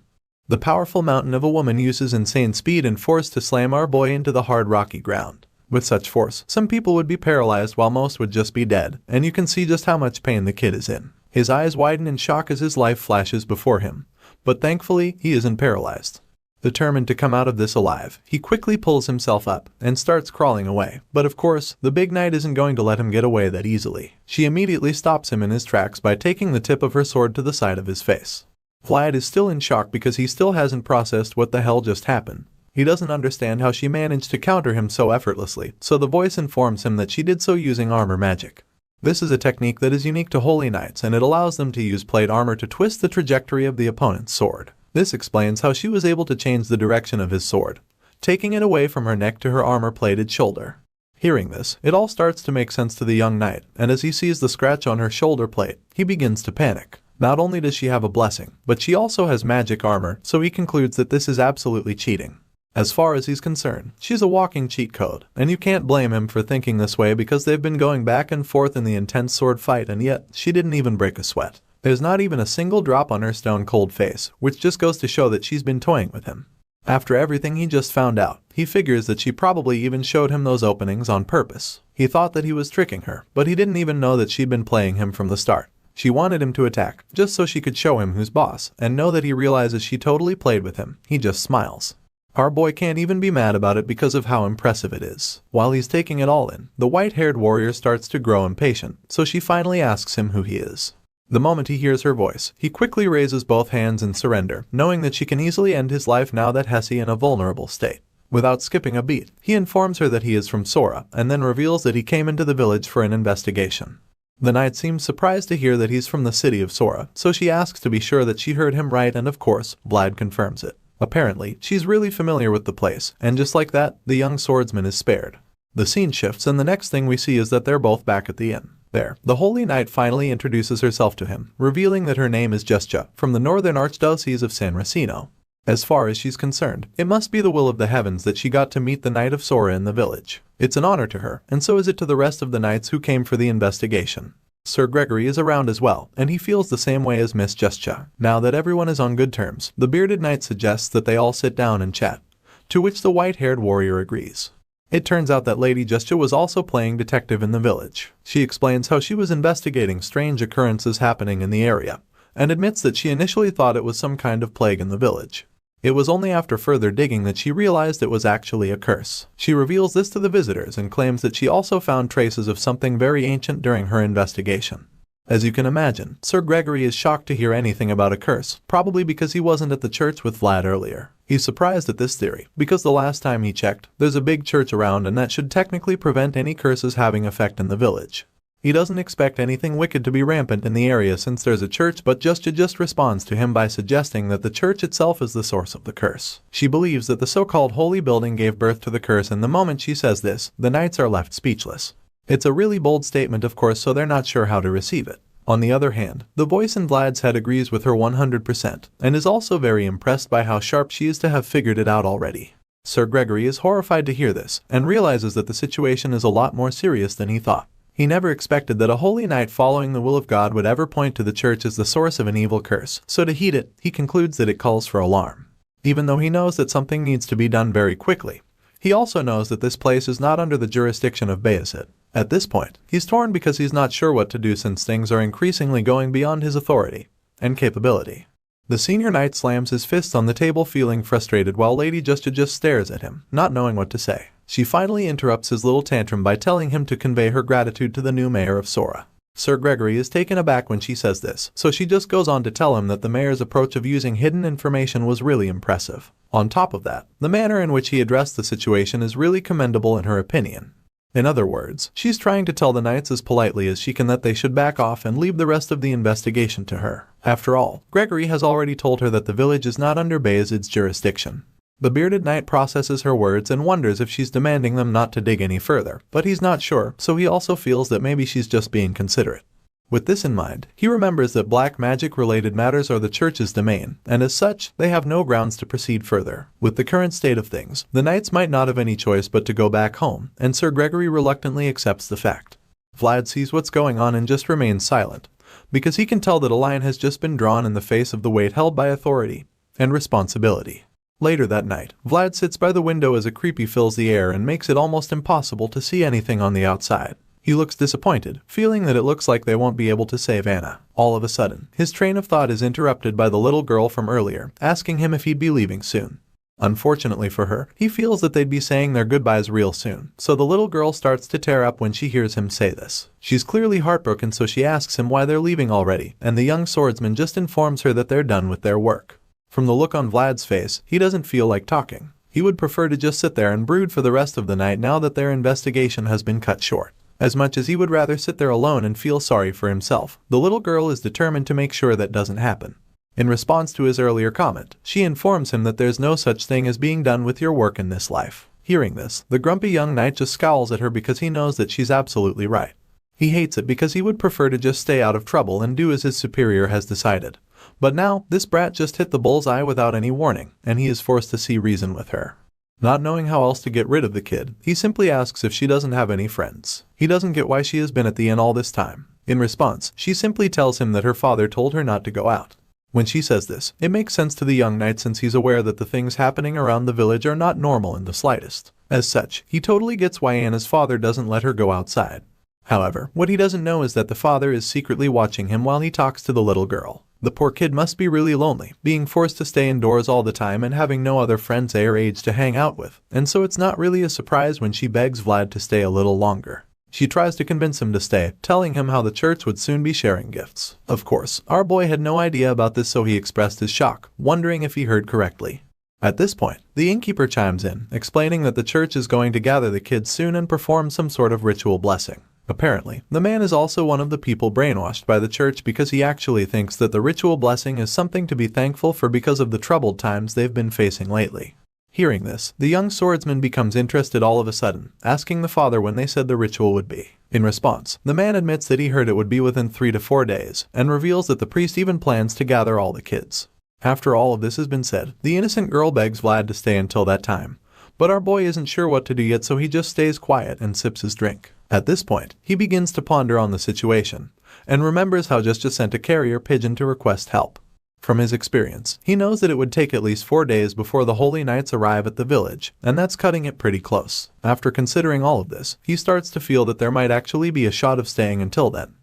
The powerful mountain of a woman uses insane speed and force to slam our boy into the hard rocky ground. With such force, some people would be paralyzed while most would just be dead, and you can see just how much pain the kid is in. His eyes widen in shock as his life flashes before him, but thankfully he isn't paralyzed. Determined to come out of this alive, he quickly pulls himself up and starts crawling away. But of course, the big knight isn't going to let him get away that easily. She immediately stops him in his tracks by taking the tip of her sword to the side of his face. Vlad is still in shock because he still hasn't processed what the hell just happened. He doesn't understand how she managed to counter him so effortlessly, so the voice informs him that she did so using armor magic. This is a technique that is unique to Holy Knights, and it allows them to use plate armor to twist the trajectory of the opponent's sword. This explains how she was able to change the direction of his sword, taking it away from her neck to her armor-plated shoulder. Hearing this, it all starts to make sense to the young knight, and as he sees the scratch on her shoulder plate, he begins to panic. Not only does she have a blessing, but she also has magic armor, so he concludes that this is absolutely cheating. As far as he's concerned, she's a walking cheat code, and you can't blame him for thinking this way because they've been going back and forth in the intense sword fight, and yet, she didn't even break a sweat. There's not even a single drop on her stone-cold face, which just goes to show that she's been toying with him. After everything he just found out, he figures that she probably even showed him those openings on purpose. He thought that he was tricking her, but he didn't even know that she'd been playing him from the start. She wanted him to attack, just so she could show him who's boss, and know that he realizes she totally played with him. He just smiles. Our boy can't even be mad about it because of how impressive it is. While he's taking it all in, the white-haired warrior starts to grow impatient, so she finally asks him who he is. The moment he hears her voice, he quickly raises both hands in surrender, knowing that she can easily end his life now that he's in a vulnerable state. Without skipping a beat, he informs her that he is from Sora, and then reveals that he came into the village for an investigation. The knight seems surprised to hear that he's from the city of Sora, so she asks to be sure that she heard him right, and of course, Vlad confirms it. Apparently, she's really familiar with the place, and just like that, the young swordsman is spared. The scene shifts, and the next thing we see is that they're both back at the inn. There, the Holy Knight finally introduces herself to him, revealing that her name is Jestja, from the Northern Archdiocese of San Racino. As far as she's concerned, it must be the will of the heavens that she got to meet the Knight of Sora in the village. It's an honor to her, and so is it to the rest of the knights who came for the investigation. Sir Gregory is around as well, and he feels the same way as Miss Jestja. Now that everyone is on good terms, the bearded knight suggests that they all sit down and chat, to which the white-haired warrior agrees. It turns out that Lady Jestja was also playing detective in the village. She explains how she was investigating strange occurrences happening in the area, and admits that she initially thought it was some kind of plague in the village. It was only after further digging that she realized it was actually a curse. She reveals this to the visitors and claims that she also found traces of something very ancient during her investigation. As you can imagine, Sir Gregory is shocked to hear anything about a curse, probably because he wasn't at the church with Vlad earlier. He's surprised at this theory, because the last time he checked, there's a big church around and that should technically prevent any curses having effect in the village. He doesn't expect anything wicked to be rampant in the area since there's a church, but Jestja just responds to him by suggesting that the church itself is the source of the curse. She believes that the so-called holy building gave birth to the curse, and the moment she says this, the knights are left speechless. It's a really bold statement, of course, so they're not sure how to receive it. On the other hand, the voice in Vlad's head agrees with her 100%, and is also very impressed by how sharp she is to have figured it out already. Sir Gregory is horrified to hear this, and realizes that the situation is a lot more serious than he thought. He never expected that a holy knight following the will of God would ever point to the church as the source of an evil curse, so to heed it, he concludes that it calls for alarm. Even though he knows that something needs to be done very quickly, he also knows that this place is not under the jurisdiction of Bayezid. At this point, he's torn because he's not sure what to do since things are increasingly going beyond his authority and capability. The senior knight slams his fists on the table, feeling frustrated, while Lady Jestja just stares at him, not knowing what to say. She finally interrupts his little tantrum by telling him to convey her gratitude to the new mayor of Sora. Sir Gregory is taken aback when she says this, so she just goes on to tell him that the mayor's approach of using hidden information was really impressive. On top of that, the manner in which he addressed the situation is really commendable in her opinion. In other words, she's trying to tell the knights as politely as she can that they should back off and leave the rest of the investigation to her. After all, Gregory has already told her that the village is not under Bayezid's jurisdiction. The bearded knight processes her words and wonders if she's demanding them not to dig any further, but he's not sure, so he also feels that maybe she's just being considerate. With this in mind, he remembers that black magic-related matters are the church's domain, and as such, they have no grounds to proceed further. With the current state of things, the knights might not have any choice but to go back home, and Sir Gregory reluctantly accepts the fact. Vlad sees what's going on and just remains silent, because he can tell that a line has just been drawn in the face of the weight held by authority and responsibility. Later that night, Vlad sits by the window as a creepy fills the air and makes it almost impossible to see anything on the outside. He looks disappointed, feeling that it looks like they won't be able to save Anna. All of a sudden, his train of thought is interrupted by the little girl from earlier, asking him if he'd be leaving soon. Unfortunately for her, he feels that they'd be saying their goodbyes real soon, so the little girl starts to tear up when she hears him say this. She's clearly heartbroken, so she asks him why they're leaving already, and the young swordsman just informs her that they're done with their work. From the look on Vlad's face, he doesn't feel like talking. He would prefer to just sit there and brood for the rest of the night now that their investigation has been cut short. As much as he would rather sit there alone and feel sorry for himself, the little girl is determined to make sure that doesn't happen. In response to his earlier comment, she informs him that there's no such thing as being done with your work in this life. Hearing this, the grumpy young knight just scowls at her because he knows that she's absolutely right. He hates it because he would prefer to just stay out of trouble and do as his superior has decided. But now, this brat just hit the bullseye without any warning, and he is forced to see reason with her. Not knowing how else to get rid of the kid, he simply asks if she doesn't have any friends. He doesn't get why she has been at the inn all this time. In response, she simply tells him that her father told her not to go out. When she says this, it makes sense to the young knight since he's aware that the things happening around the village are not normal in the slightest. As such, he totally gets why Anna's father doesn't let her go outside. However, what he doesn't know is that the father is secretly watching him while he talks to the little girl. The poor kid must be really lonely, being forced to stay indoors all the time and having no other friends their age to hang out with, and so it's not really a surprise when she begs Vlad to stay a little longer. She tries to convince him to stay, telling him how the church would soon be sharing gifts. Of course, our boy had no idea about this, so he expressed his shock, wondering if he heard correctly. At this point, the innkeeper chimes in, explaining that the church is going to gather the kids soon and perform some sort of ritual blessing. Apparently, the man is also one of the people brainwashed by the church because he actually thinks that the ritual blessing is something to be thankful for because of the troubled times they've been facing lately. Hearing this, the young swordsman becomes interested all of a sudden, asking the father when they said the ritual would be. In response, the man admits that he heard it would be within 3 to 4 days, and reveals that the priest even plans to gather all the kids. After all of this has been said, the innocent girl begs Vlad to stay until that time. But our boy isn't sure what to do yet, so he just stays quiet and sips his drink. At this point, he begins to ponder on the situation, and remembers how just sent a carrier pigeon to request help. From his experience, he knows that it would take at least 4 days before the holy knights arrive at the village, and that's cutting it pretty close. After considering all of this, he starts to feel that there might actually be a shot of staying until then.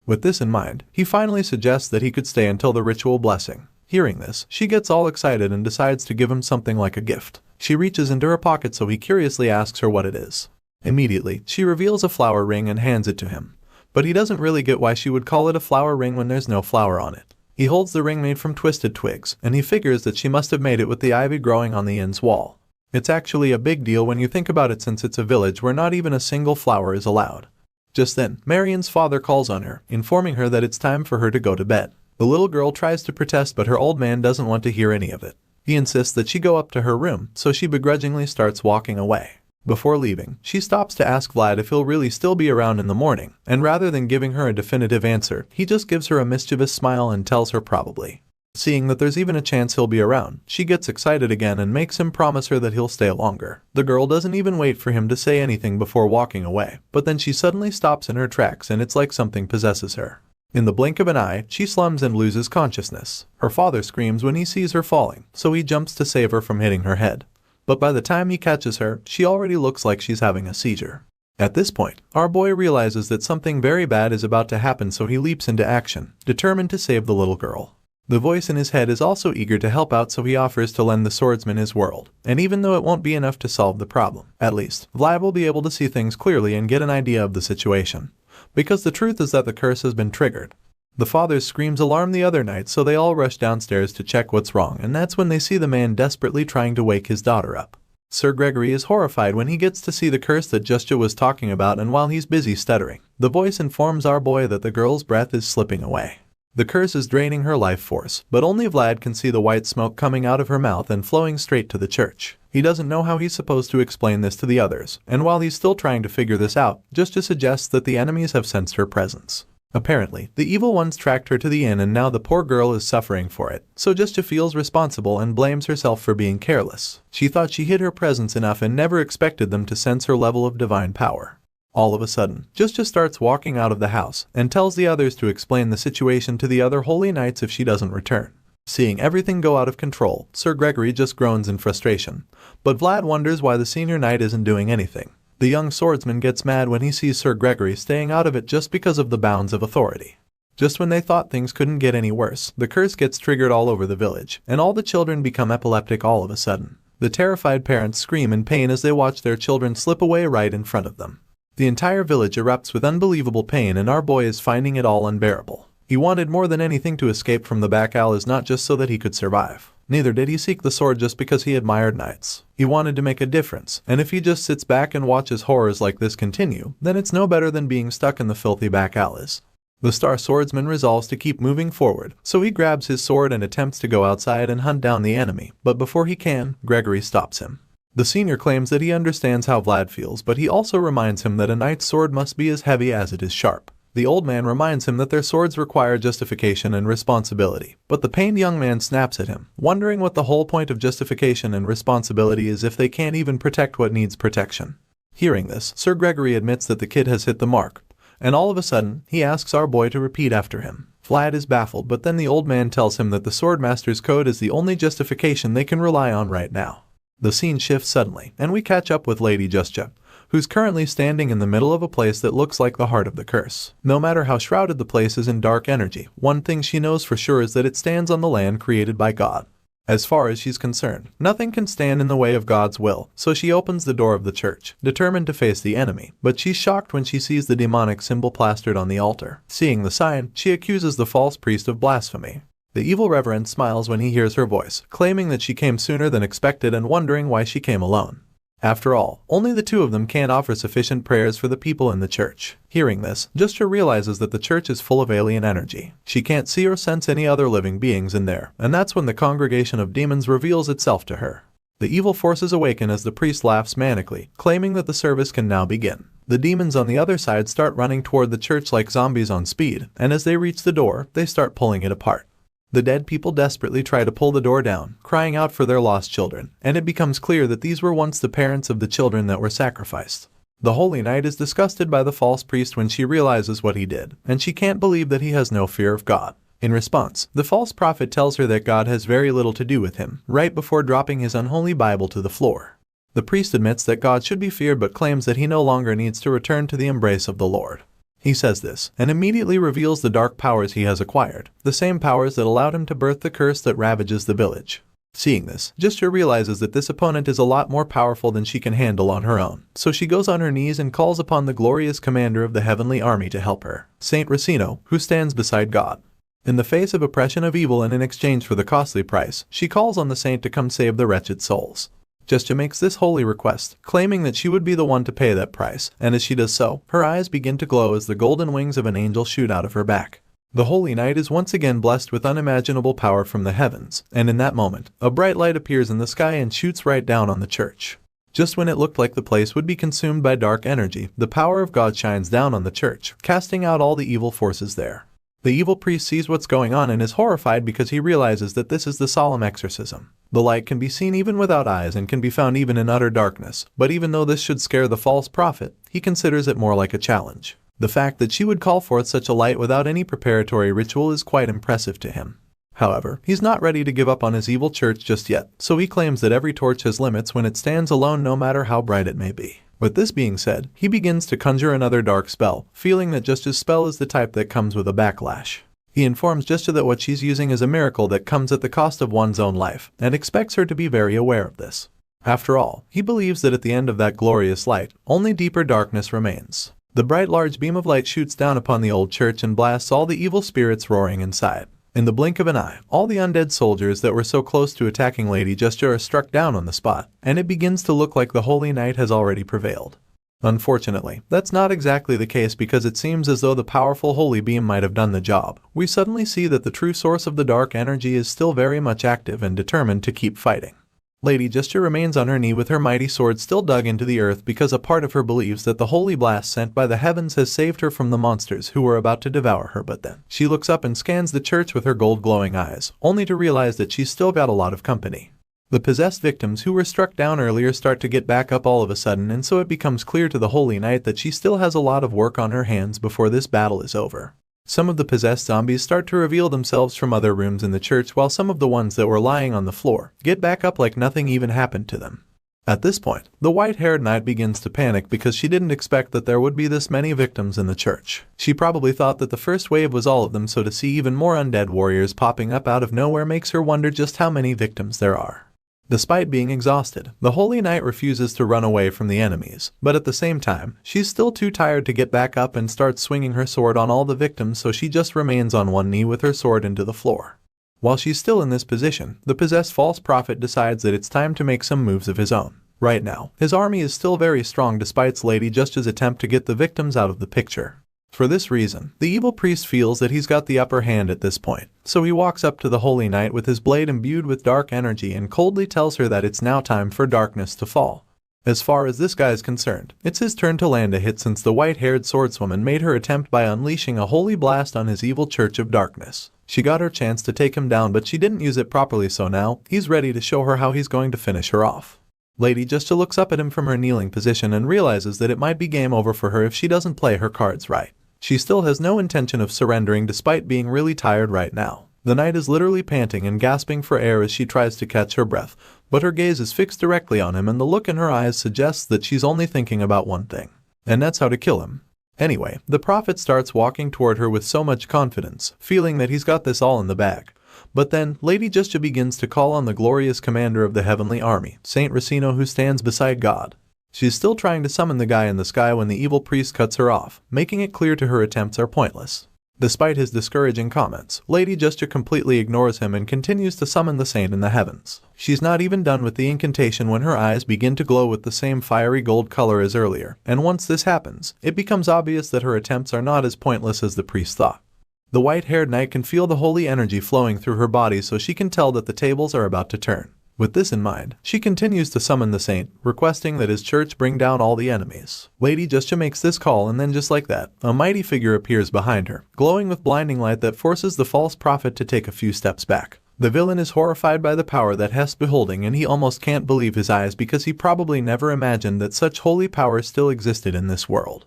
With this in mind, he finally suggests that he could stay until the ritual blessing. Hearing this, she gets all excited and decides to give him something like a gift. She reaches into her pocket, so he curiously asks her what it is. Immediately, she reveals a flower ring and hands it to him. But he doesn't really get why she would call it a flower ring when there's no flower on it. He holds the ring made from twisted twigs, and he figures that she must have made it with the ivy growing on the inn's wall. It's actually a big deal when you think about it, since it's a village where not even a single flower is allowed. Just then, Marion's father calls on her, informing her that it's time for her to go to bed. The little girl tries to protest, but her old man doesn't want to hear any of it. He insists that she go up to her room, so she begrudgingly starts walking away. Before leaving, she stops to ask Vlad if he'll really still be around in the morning, and rather than giving her a definitive answer, he just gives her a mischievous smile and tells her probably. Seeing that there's even a chance he'll be around, she gets excited again and makes him promise her that he'll stay longer. The girl doesn't even wait for him to say anything before walking away, but then she suddenly stops in her tracks and it's like something possesses her. In the blink of an eye, she slums and loses consciousness. Her father screams when he sees her falling, so he jumps to save her from hitting her head. But by the time he catches her, she already looks like she's having a seizure. At this point, our boy realizes that something very bad is about to happen, so he leaps into action, determined to save the little girl. The voice in his head is also eager to help out, so he offers to lend the swordsman his world, and even though it won't be enough to solve the problem, at least, Vlad will be able to see things clearly and get an idea of the situation. Because the truth is that the curse has been triggered. The father's screams alarm the other knights, so they all rush downstairs to check what's wrong, and that's when they see the man desperately trying to wake his daughter up. Sir Gregory is horrified when he gets to see the curse that Justia was talking about, and while he's busy stuttering, the voice informs our boy that the girl's breath is slipping away. The curse is draining her life force, but only Vlad can see the white smoke coming out of her mouth and flowing straight to the church. He doesn't know how he's supposed to explain this to the others, and while he's still trying to figure this out, Justia suggests that the enemies have sensed her presence. Apparently, the evil ones tracked her to the inn and now the poor girl is suffering for it, so Justia feels responsible and blames herself for being careless. She thought she hid her presence enough and never expected them to sense her level of divine power. All of a sudden, Justia starts walking out of the house and tells the others to explain the situation to the other holy knights if she doesn't return. Seeing everything go out of control, Sir Gregory just groans in frustration, but Vlad wonders why the senior knight isn't doing anything. The young swordsman gets mad when he sees Sir Gregory staying out of it just because of the bounds of authority. Just when they thought things couldn't get any worse, the curse gets triggered all over the village, and all the children become epileptic all of a sudden. The terrified parents scream in pain as they watch their children slip away right in front of them. The entire village erupts with unbelievable pain, and our boy is finding it all unbearable. He wanted more than anything to escape from the back alleys, not just so that he could survive. Neither did he seek the sword just because he admired knights. He wanted to make a difference, and if he just sits back and watches horrors like this continue, then it's no better than being stuck in the filthy back alleys. The star swordsman resolves to keep moving forward, so he grabs his sword and attempts to go outside and hunt down the enemy, but before he can, Gregory stops him. The senior claims that he understands how Vlad feels, but he also reminds him that a knight's sword must be as heavy as it is sharp. The old man reminds him that their swords require justification and responsibility, but the pained young man snaps at him, wondering what the whole point of justification and responsibility is if they can't even protect what needs protection. Hearing this, Sir Gregory admits that the kid has hit the mark, and all of a sudden, he asks our boy to repeat after him. Vlad is baffled, but then the old man tells him that the Swordmaster's code is the only justification they can rely on right now. The scene shifts suddenly, and we catch up with Lady Justja, who's currently standing in the middle of a place that looks like the heart of the curse. No matter how shrouded the place is in dark energy, one thing she knows for sure is that it stands on the land created by God. As far as she's concerned, nothing can stand in the way of God's will, so she opens the door of the church, determined to face the enemy, but she's shocked when she sees the demonic symbol plastered on the altar. Seeing the sign, she accuses the false priest of blasphemy. The evil reverend smiles when he hears her voice, claiming that she came sooner than expected and wondering why she came alone. After all, only the two of them can't offer sufficient prayers for the people in the church. Hearing this, Justja realizes that the church is full of alien energy. She can't see or sense any other living beings in there, and that's when the congregation of demons reveals itself to her. The evil forces awaken as the priest laughs manically, claiming that the service can now begin. The demons on the other side start running toward the church like zombies on speed, and as they reach the door, they start pulling it apart. The dead people desperately try to pull the door down, crying out for their lost children, and it becomes clear that these were once the parents of the children that were sacrificed. The Holy Knight is disgusted by the false priest when she realizes what he did, and she can't believe that he has no fear of God. In response, the false prophet tells her that God has very little to do with him, right before dropping his unholy Bible to the floor. The priest admits that God should be feared but claims that he no longer needs to return to the embrace of the Lord. He says this, and immediately reveals the dark powers he has acquired, the same powers that allowed him to birth the curse that ravages the village. Seeing this, Justja realizes that this opponent is a lot more powerful than she can handle on her own, so she goes on her knees and calls upon the glorious commander of the heavenly army to help her, Saint Racino, who stands beside God. In the face of oppression of evil and in exchange for the costly price, she calls on the saint to come save the wretched souls. Justja makes this holy request, claiming that she would be the one to pay that price, and as she does so, her eyes begin to glow as the golden wings of an angel shoot out of her back. The Holy Knight is once again blessed with unimaginable power from the heavens, and in that moment, a bright light appears in the sky and shoots right down on the church. Just when it looked like the place would be consumed by dark energy, the power of God shines down on the church, casting out all the evil forces there. The evil priest sees what's going on and is horrified because he realizes that this is the solemn exorcism. The light can be seen even without eyes and can be found even in utter darkness, but even though this should scare the false prophet, he considers it more like a challenge. The fact that she would call forth such a light without any preparatory ritual is quite impressive to him. However, he's not ready to give up on his evil church just yet, so he claims that every torch has limits when it stands alone no matter how bright it may be. With this being said, he begins to conjure another dark spell, feeling that Justja's spell is the type that comes with a backlash. He informs Justja that what she's using is a miracle that comes at the cost of one's own life, and expects her to be very aware of this. After all, he believes that at the end of that glorious light, only deeper darkness remains. The bright large beam of light shoots down upon the old church and blasts all the evil spirits roaring inside. In the blink of an eye, all the undead soldiers that were so close to attacking Lady Justja are struck down on the spot, and it begins to look like the Holy Knight has already prevailed. Unfortunately, that's not exactly the case because it seems as though the powerful holy beam might have done the job. We suddenly see that the true source of the dark energy is still very much active and determined to keep fighting. Lady Justja remains on her knee with her mighty sword still dug into the earth because a part of her believes that the holy blast sent by the heavens has saved her from the monsters who were about to devour her, but then she looks up and scans the church with her gold glowing eyes, only to realize that she's still got a lot of company. The possessed victims who were struck down earlier start to get back up all of a sudden, and so it becomes clear to the Holy Knight that she still has a lot of work on her hands before this battle is over. Some of the possessed zombies start to reveal themselves from other rooms in the church, while some of the ones that were lying on the floor get back up like nothing even happened to them. At this point, the white-haired knight begins to panic because she didn't expect that there would be this many victims in the church. She probably thought that the first wave was all of them, so to see even more undead warriors popping up out of nowhere makes her wonder just how many victims there are. Despite being exhausted, the Holy Knight refuses to run away from the enemies, but at the same time, she's still too tired to get back up and start swinging her sword on all the victims, so she just remains on one knee with her sword into the floor. While she's still in this position, the possessed false prophet decides that it's time to make some moves of his own. Right now, his army is still very strong despite Lady Justice's attempt to get the victims out of the picture. For this reason, the evil priest feels that he's got the upper hand at this point, so he walks up to the Holy Knight with his blade imbued with dark energy and coldly tells her that it's now time for darkness to fall. As far as this guy is concerned, it's his turn to land a hit since the white-haired swordswoman made her attempt by unleashing a holy blast on his evil Church of Darkness. She got her chance to take him down, but she didn't use it properly, so now he's ready to show her how he's going to finish her off. Lady Justice looks up at him from her kneeling position and realizes that it might be game over for her if she doesn't play her cards right. She still has no intention of surrendering despite being really tired right now. The knight is literally panting and gasping for air as she tries to catch her breath, but her gaze is fixed directly on him and the look in her eyes suggests that she's only thinking about one thing, and that's how to kill him. Anyway, the prophet starts walking toward her with so much confidence, feeling that he's got this all in the bag. But then, Lady Justice begins to call on the glorious commander of the heavenly army, Saint Racino, who stands beside God. She's still trying to summon the guy in the sky when the evil priest cuts her off, making it clear to her attempts are pointless. Despite his discouraging comments, Lady Justice completely ignores him and continues to summon the saint in the heavens. She's not even done with the incantation when her eyes begin to glow with the same fiery gold color as earlier, and once this happens, it becomes obvious that her attempts are not as pointless as the priest thought. The white-haired knight can feel the holy energy flowing through her body, so she can tell that the tables are about to turn. With this in mind, she continues to summon the saint, requesting that his church bring down all the enemies. Lady Justice makes this call, and then just like that, a mighty figure appears behind her, glowing with blinding light that forces the false prophet to take a few steps back. The villain is horrified by the power that Hess beholding, and he almost can't believe his eyes because he probably never imagined that such holy power still existed in this world.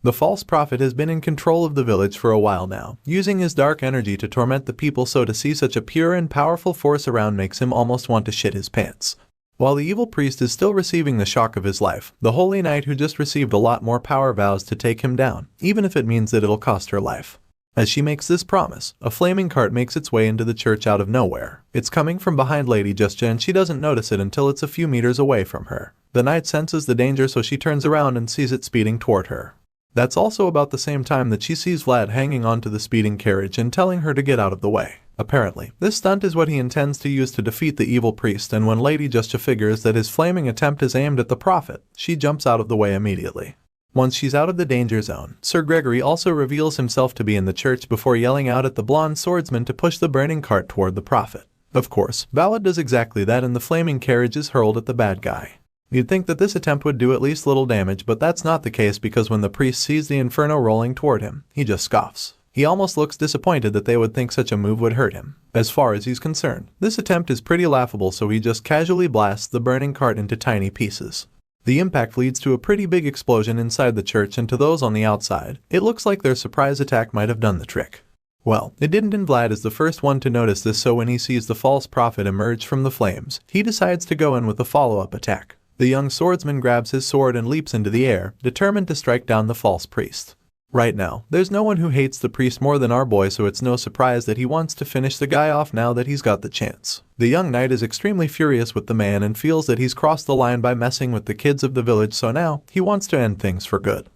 The false prophet has been in control of the village for a while now, using his dark energy to torment the people, so to see such a pure and powerful force around makes him almost want to shit his pants. While the evil priest is still receiving the shock of his life, the holy knight who just received a lot more power vows to take him down, even if it means that it'll cost her life. As she makes this promise, a flaming cart makes its way into the church out of nowhere. It's coming from behind Lady Justice and she doesn't notice it until it's a few meters away from her. The knight senses the danger, so she turns around and sees it speeding toward her. That's also about the same time that she sees Vlad hanging onto the speeding carriage and telling her to get out of the way. Apparently, this stunt is what he intends to use to defeat the evil priest, and when Lady Justice figures that his flaming attempt is aimed at the prophet, she jumps out of the way immediately. Once she's out of the danger zone, Sir Gregory also reveals himself to be in the church before yelling out at the blonde swordsman to push the burning cart toward the prophet. Of course, Vlad does exactly that and the flaming carriage is hurled at the bad guy. You'd think that this attempt would do at least little damage, but that's not the case because when the priest sees the inferno rolling toward him, he just scoffs. He almost looks disappointed that they would think such a move would hurt him. As far as he's concerned, this attempt is pretty laughable, so he just casually blasts the burning cart into tiny pieces. The impact leads to a pretty big explosion inside the church, and to those on the outside, it looks like their surprise attack might have done the trick. Well, it didn't, and Vlad is the first one to notice this, so when he sees the false prophet emerge from the flames, he decides to go in with a follow-up attack. The young swordsman grabs his sword and leaps into the air, determined to strike down the false priest. Right now, there's no one who hates the priest more than our boy, so it's no surprise that he wants to finish the guy off now that he's got the chance. The young knight is extremely furious with the man and feels that he's crossed the line by messing with the kids of the village, so now he wants to end things for good.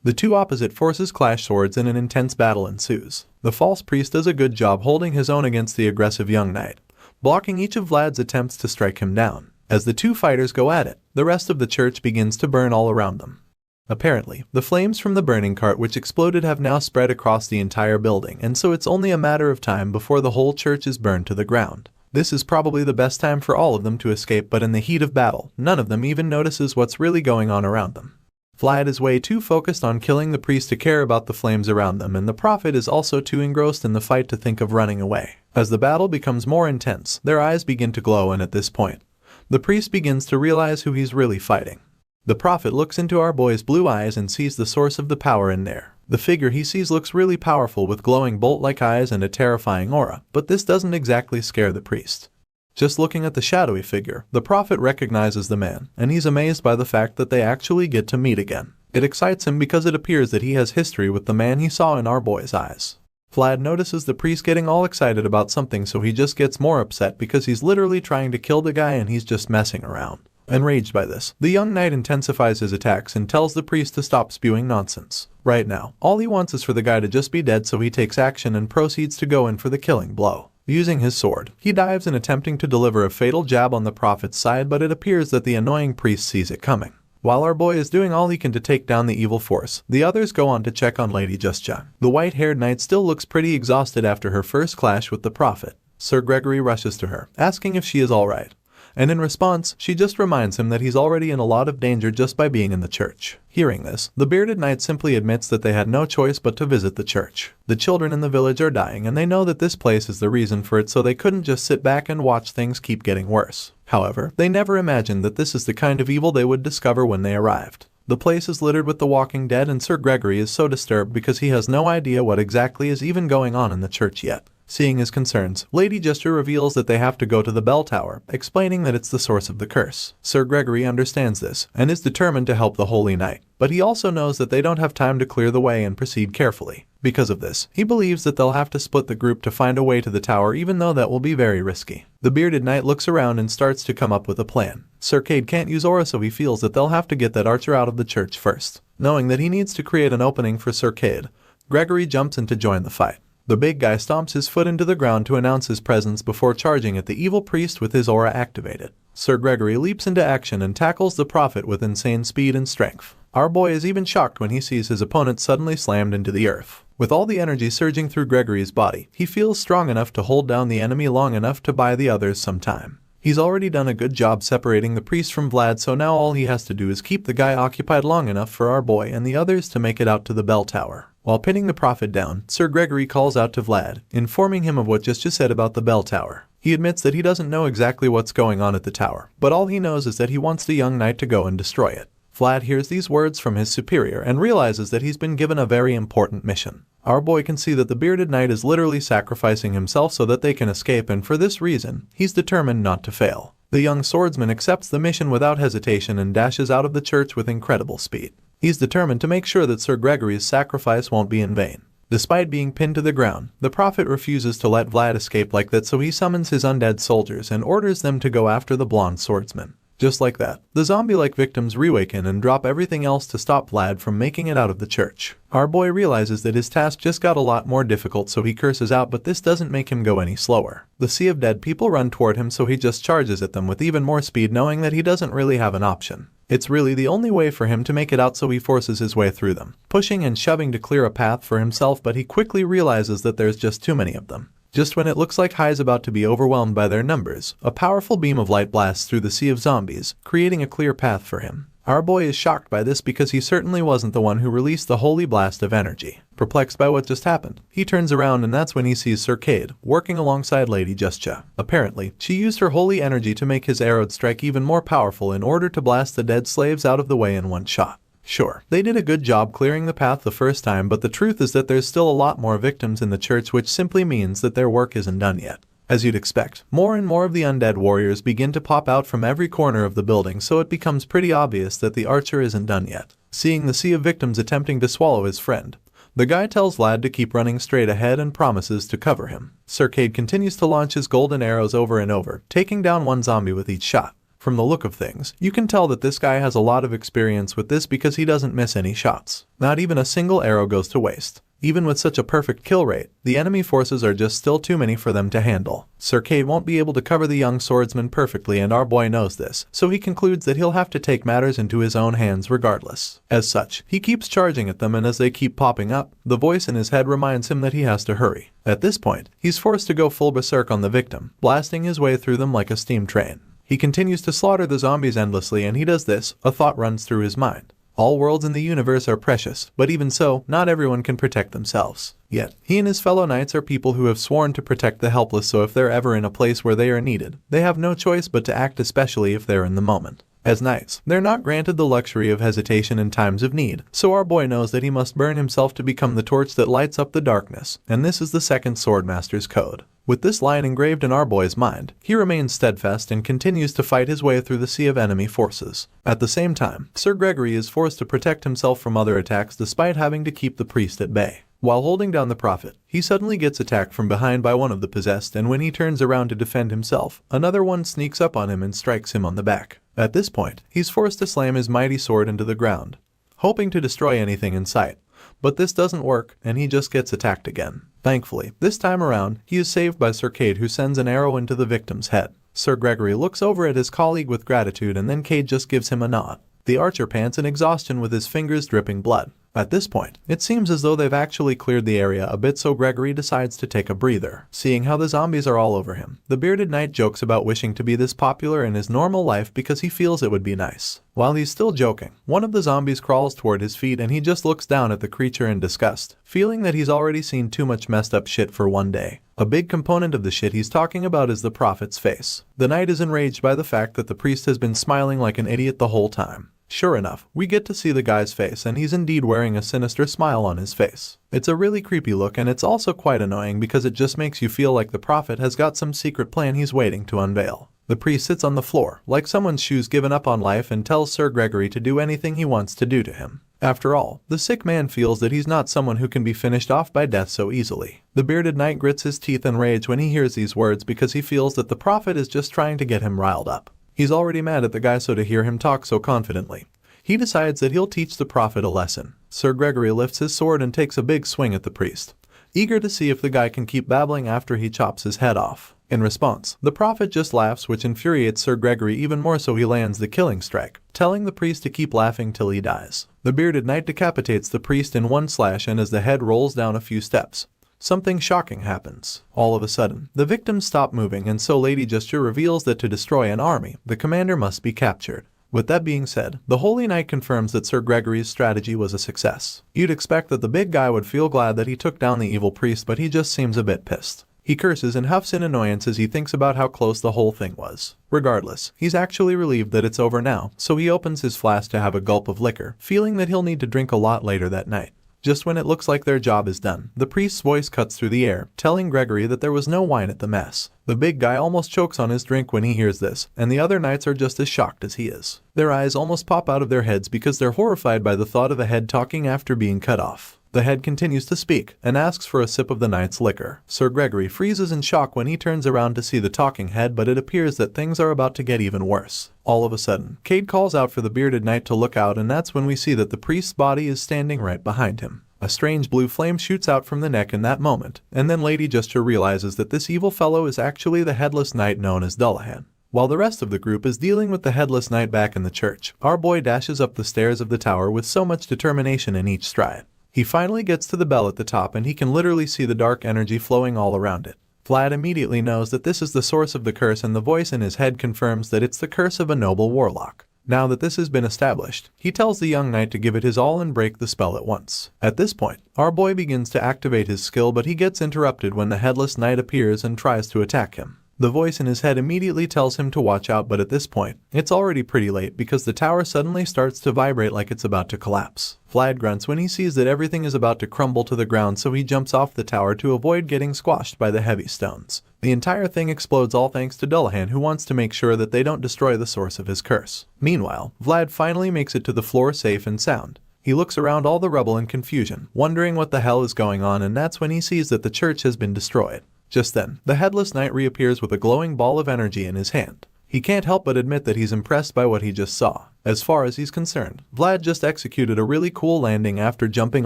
The two opposite forces clash swords and an intense battle ensues. The false priest does a good job holding his own against the aggressive young knight, blocking each of Vlad's attempts to strike him down. As the two fighters go at it, the rest of the church begins to burn all around them. Apparently, the flames from the burning cart which exploded have now spread across the entire building, and so it's only a matter of time before the whole church is burned to the ground. This is probably the best time for all of them to escape, but in the heat of battle, none of them even notices what's really going on around them. Vlad is way too focused on killing the priest to care about the flames around them, and the prophet is also too engrossed in the fight to think of running away. As the battle becomes more intense, their eyes begin to glow, and at this point, the priest begins to realize who he's really fighting. The prophet looks into our boy's blue eyes and sees the source of the power in there. The figure he sees looks really powerful with glowing bolt-like eyes and a terrifying aura, but this doesn't exactly scare the priest. Just looking at the shadowy figure, the prophet recognizes the man, and he's amazed by the fact that they actually get to meet again. It excites him because it appears that he has history with the man he saw in our boy's eyes. Vlad notices the priest getting all excited about something, so he just gets more upset because he's literally trying to kill the guy and he's just messing around. Enraged by this, the young knight intensifies his attacks and tells the priest to stop spewing nonsense. Right now, all he wants is for the guy to just be dead, so he takes action and proceeds to go in for the killing blow. Using his sword, he dives in attempting to deliver a fatal jab on the prophet's side, but it appears that the annoying priest sees it coming. While our boy is doing all he can to take down the evil force, the others go on to check on Lady Justja. The white-haired knight still looks pretty exhausted after her first clash with the prophet. Sir Gregory rushes to her, asking if she is alright. And in response, she just reminds him that he's already in a lot of danger just by being in the church. Hearing this, the bearded knight simply admits that they had no choice but to visit the church. The children in the village are dying and they know that this place is the reason for it, so they couldn't just sit back and watch things keep getting worse. However, they never imagined that this is the kind of evil they would discover when they arrived. The place is littered with the walking dead and Sir Gregory is so disturbed because he has no idea what exactly is even going on in the church yet. Seeing his concerns, Lady Justja reveals that they have to go to the bell tower, explaining that it's the source of the curse. Sir Gregory understands this and is determined to help the Holy Knight, but he also knows that they don't have time to clear the way and proceed carefully. Because of this, he believes that they'll have to split the group to find a way to the tower, even though that will be very risky. The bearded knight looks around and starts to come up with a plan. Sir Cade can't use aura, so he feels that they'll have to get that archer out of the church first. Knowing that he needs to create an opening for Sir Cade, Gregory jumps in to join the fight. The big guy stomps his foot into the ground to announce his presence before charging at the evil priest with his aura activated. Sir Gregory leaps into action and tackles the prophet with insane speed and strength. Our boy is even shocked when he sees his opponent suddenly slammed into the earth. With all the energy surging through Gregory's body, he feels strong enough to hold down the enemy long enough to buy the others some time. He's already done a good job separating the priest from Vlad, so now all he has to do is keep the guy occupied long enough for our boy and the others to make it out to the bell tower. While pinning the prophet down, Sir Gregory calls out to Vlad, informing him of what Justja said about the bell tower. He admits that he doesn't know exactly what's going on at the tower, but all he knows is that he wants the young knight to go and destroy it. Vlad hears these words from his superior and realizes that he's been given a very important mission. Our boy can see that the bearded knight is literally sacrificing himself so that they can escape, and for this reason, he's determined not to fail. The young swordsman accepts the mission without hesitation and dashes out of the church with incredible speed. He's determined to make sure that Sir Gregory's sacrifice won't be in vain. Despite being pinned to the ground, the prophet refuses to let Vlad escape like that, so he summons his undead soldiers and orders them to go after the blonde swordsman. Just like that, the zombie-like victims reawaken and drop everything else to stop Vlad from making it out of the church. Our boy realizes that his task just got a lot more difficult, so he curses out, but this doesn't make him go any slower. The sea of dead people run toward him, so he just charges at them with even more speed, knowing that he doesn't really have an option. It's really the only way for him to make it out, so he forces his way through them, pushing and shoving to clear a path for himself, but he quickly realizes that there's just too many of them. Just when it looks like Hai's about to be overwhelmed by their numbers, a powerful beam of light blasts through the sea of zombies, creating a clear path for him. Our boy is shocked by this because he certainly wasn't the one who released the holy blast of energy. Perplexed by what just happened, he turns around and that's when he sees Sir Cade working alongside Lady Justja. Apparently, she used her holy energy to make his arrowed strike even more powerful in order to blast the dead slaves out of the way in one shot. Sure, they did a good job clearing the path the first time, but the truth is that there's still a lot more victims in the church, which simply means that their work isn't done yet. As you'd expect, more and more of the undead warriors begin to pop out from every corner of the building, so it becomes pretty obvious that the archer isn't done yet. Seeing the sea of victims attempting to swallow his friend, the guy tells Vlad to keep running straight ahead and promises to cover him. Sir Cade continues to launch his golden arrows over and over, taking down one zombie with each shot. From the look of things, you can tell that this guy has a lot of experience with this because he doesn't miss any shots. Not even a single arrow goes to waste. Even with such a perfect kill rate, the enemy forces are just still too many for them to handle. Sir Cade won't be able to cover the young swordsman perfectly, and our boy knows this, so he concludes that he'll have to take matters into his own hands regardless. As such, he keeps charging at them, and as they keep popping up, the voice in his head reminds him that he has to hurry. At this point, he's forced to go full berserk on the victim, blasting his way through them like a steam train. He continues to slaughter the zombies endlessly, and he does this, a thought runs through his mind. All worlds in the universe are precious, but even so, not everyone can protect themselves. Yet, he and his fellow knights are people who have sworn to protect the helpless, so if they're ever in a place where they are needed, they have no choice but to act, especially if they're in the moment. As knights, they're not granted the luxury of hesitation in times of need, so our boy knows that he must burn himself to become the torch that lights up the darkness, and this is the second Swordmaster's code. With this line engraved in our boy's mind, he remains steadfast and continues to fight his way through the sea of enemy forces. At the same time, Sir Gregory is forced to protect himself from other attacks despite having to keep the priest at bay. While holding down the prophet, he suddenly gets attacked from behind by one of the possessed, and when he turns around to defend himself, another one sneaks up on him and strikes him on the back. At this point, he's forced to slam his mighty sword into the ground, hoping to destroy anything in sight. But this doesn't work, and he just gets attacked again. Thankfully, this time around, he is saved by Sir Cade, who sends an arrow into the victim's head. Sir Gregory looks over at his colleague with gratitude, and then Cade just gives him a nod. The archer pants in exhaustion with his fingers dripping blood. At this point, it seems as though they've actually cleared the area a bit, so Gregory decides to take a breather. Seeing how the zombies are all over him, the bearded knight jokes about wishing to be this popular in his normal life because he feels it would be nice. While he's still joking, one of the zombies crawls toward his feet and he just looks down at the creature in disgust, feeling that he's already seen too much messed up shit for one day. A big component of the shit he's talking about is the prophet's face. The knight is enraged by the fact that the priest has been smiling like an idiot the whole time. Sure enough, we get to see the guy's face, and he's indeed wearing a sinister smile on his face. It's a really creepy look, and it's also quite annoying because it just makes you feel like the prophet has got some secret plan he's waiting to unveil. The priest sits on the floor, like someone's shoes given up on life, and tells Sir Gregory to do anything he wants to do to him. After all, the sick man feels that he's not someone who can be finished off by death so easily. The bearded knight grits his teeth in rage when he hears these words because he feels that the prophet is just trying to get him riled up. He's already mad at the guy, so to hear him talk so confidently, he decides that he'll teach the prophet a lesson. Sir Gregory lifts his sword and takes a big swing at the priest, eager to see if the guy can keep babbling after he chops his head off. In response, the prophet just laughs, which infuriates Sir Gregory even more, so he lands the killing strike, telling the priest to keep laughing till he dies. The bearded knight decapitates the priest in one slash, and as the head rolls down a few steps, something shocking happens. All of a sudden, the victims stop moving, and so Lady Gesture reveals that to destroy an army, the commander must be captured. With that being said, the Holy Knight confirms that Sir Gregory's strategy was a success. You'd expect that the big guy would feel glad that he took down the evil priest, but he just seems a bit pissed. He curses and huffs in annoyance as he thinks about how close the whole thing was. Regardless, he's actually relieved that it's over now, so he opens his flask to have a gulp of liquor, feeling that he'll need to drink a lot later that night. Just when it looks like their job is done, the priest's voice cuts through the air, telling Gregory that there was no wine at the mess. The big guy almost chokes on his drink when he hears this, and the other knights are just as shocked as he is. Their eyes almost pop out of their heads because they're horrified by the thought of a head talking after being cut off. The head continues to speak, and asks for a sip of the knight's liquor. Sir Gregory freezes in shock when he turns around to see the talking head, but it appears that things are about to get even worse. All of a sudden, Cade calls out for the bearded knight to look out, and that's when we see that the priest's body is standing right behind him. A strange blue flame shoots out from the neck in that moment, and then Lady Gesture realizes that this evil fellow is actually the headless knight known as Dullahan. While the rest of the group is dealing with the headless knight back in the church, our boy dashes up the stairs of the tower with so much determination in each stride. He finally gets to the bell at the top, and he can literally see the dark energy flowing all around it. Vlad immediately knows that this is the source of the curse, and the voice in his head confirms that it's the curse of a noble warlock. Now that this has been established, he tells the young knight to give it his all and break the spell at once. At this point, our boy begins to activate his skill, but he gets interrupted when the headless knight appears and tries to attack him. The voice in his head immediately tells him to watch out, but at this point, it's already pretty late because the tower suddenly starts to vibrate like it's about to collapse. Vlad grunts when he sees that everything is about to crumble to the ground, so he jumps off the tower to avoid getting squashed by the heavy stones. The entire thing explodes, all thanks to Dullahan, who wants to make sure that they don't destroy the source of his curse. Meanwhile, Vlad finally makes it to the floor safe and sound. He looks around all the rubble in confusion, wondering what the hell is going on, and that's when he sees that the church has been destroyed. Just then, the headless knight reappears with a glowing ball of energy in his hand. He can't help but admit that he's impressed by what he just saw. As far as he's concerned, Vlad just executed a really cool landing after jumping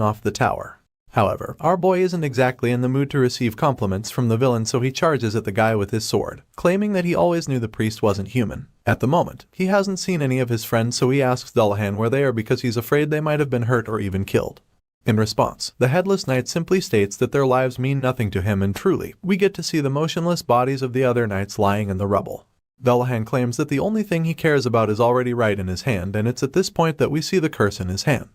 off the tower. However, our boy isn't exactly in the mood to receive compliments from the villain, so he charges at the guy with his sword, claiming that he always knew the priest wasn't human. At the moment, he hasn't seen any of his friends, so he asks Dullahan where they are because he's afraid they might have been hurt or even killed. In response, the headless knight simply states that their lives mean nothing to him, and truly, we get to see the motionless bodies of the other knights lying in the rubble. Dullahan claims that the only thing he cares about is already right in his hand, and it's at this point that we see the curse in his hand.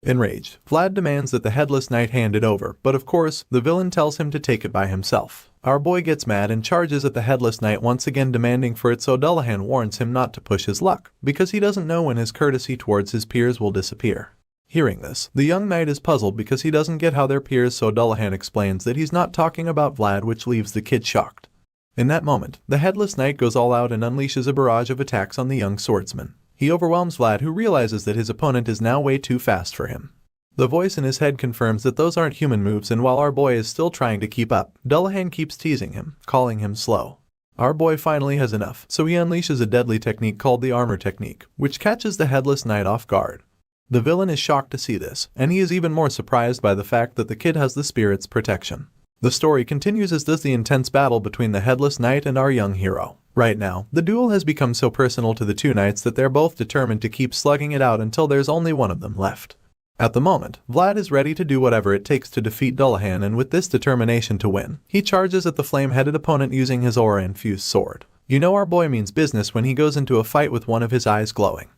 Enraged, Vlad demands that the headless knight hand it over, but of course, the villain tells him to take it by himself. Our boy gets mad and charges at the headless knight, once again demanding for it, so Dullahan warns him not to push his luck, because he doesn't know when his courtesy towards his peers will disappear. Hearing this, the young knight is puzzled because he doesn't get how they're peers, so Dullahan explains that he's not talking about Vlad, which leaves the kid shocked. In that moment, the headless knight goes all out and unleashes a barrage of attacks on the young swordsman. He overwhelms Vlad, who realizes that his opponent is now way too fast for him. The voice in his head confirms that those aren't human moves, and while our boy is still trying to keep up, Dullahan keeps teasing him, calling him slow. Our boy finally has enough, so he unleashes a deadly technique called the armor technique, which catches the headless knight off guard. The villain is shocked to see this, and he is even more surprised by the fact that the kid has the spirit's protection. The story continues as does the intense battle between the headless knight and our young hero. Right now, the duel has become so personal to the two knights that they're both determined to keep slugging it out until there's only one of them left. At the moment, Vlad is ready to do whatever it takes to defeat Dullahan, and with this determination to win, he charges at the flame-headed opponent using his aura-infused sword. You know our boy means business when he goes into a fight with one of his eyes glowing.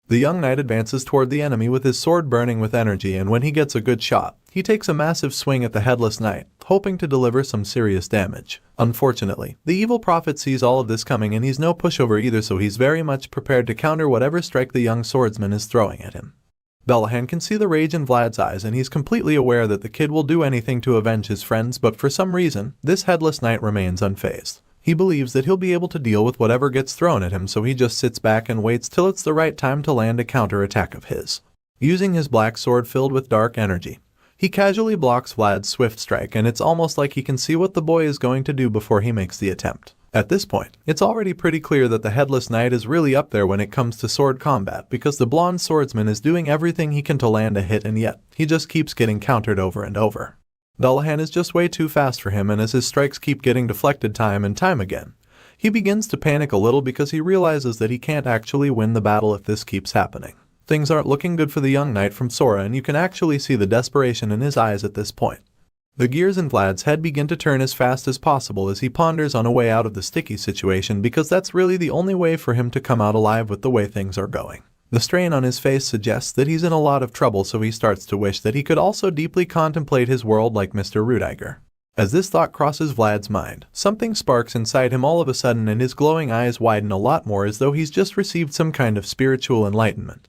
The young knight advances toward the enemy with his sword burning with energy, and when he gets a good shot, he takes a massive swing at the headless knight, hoping to deliver some serious damage. Unfortunately, the evil prophet sees all of this coming, and he's no pushover either, so he's very much prepared to counter whatever strike the young swordsman is throwing at him. Dullahan can see the rage in Vlad's eyes, and he's completely aware that the kid will do anything to avenge his friends, but for some reason, this headless knight remains unfazed. He believes that he'll be able to deal with whatever gets thrown at him, so he just sits back and waits till it's the right time to land a counter-attack of his. Using his black sword filled with dark energy, he casually blocks Vlad's swift strike, and it's almost like he can see what the boy is going to do before he makes the attempt. At this point, it's already pretty clear that the headless knight is really up there when it comes to sword combat, because the blonde swordsman is doing everything he can to land a hit, and yet, he just keeps getting countered over and over. Dullahan is just way too fast for him, and as his strikes keep getting deflected time and time again, he begins to panic a little because he realizes that he can't actually win the battle if this keeps happening. Things aren't looking good for the young knight from Sora, and you can actually see the desperation in his eyes at this point. The gears in Vlad's head begin to turn as fast as possible as he ponders on a way out of the sticky situation, because that's really the only way for him to come out alive with the way things are going. The strain on his face suggests that he's in a lot of trouble, so he starts to wish that he could also deeply contemplate his world like Mr. Rudiger. As this thought crosses Vlad's mind, something sparks inside him all of a sudden, and his glowing eyes widen a lot more as though he's just received some kind of spiritual enlightenment.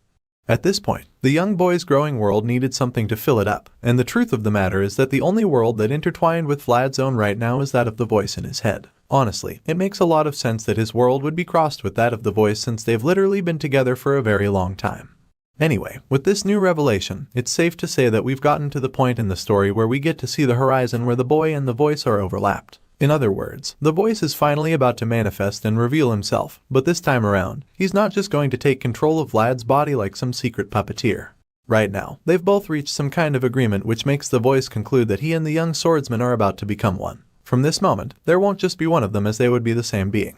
At this point, the young boy's growing world needed something to fill it up, and the truth of the matter is that the only world that intertwined with Vlad's own right now is that of the voice in his head. Honestly, it makes a lot of sense that his world would be crossed with that of the voice, since they've literally been together for a very long time. Anyway, with this new revelation, it's safe to say that we've gotten to the point in the story where we get to see the horizon where the boy and the voice are overlapped. In other words, the voice is finally about to manifest and reveal himself, but this time around, he's not just going to take control of Vlad's body like some secret puppeteer. Right now, they've both reached some kind of agreement, which makes the voice conclude that he and the young swordsman are about to become one. From this moment, there won't just be one of them, as they would be the same being.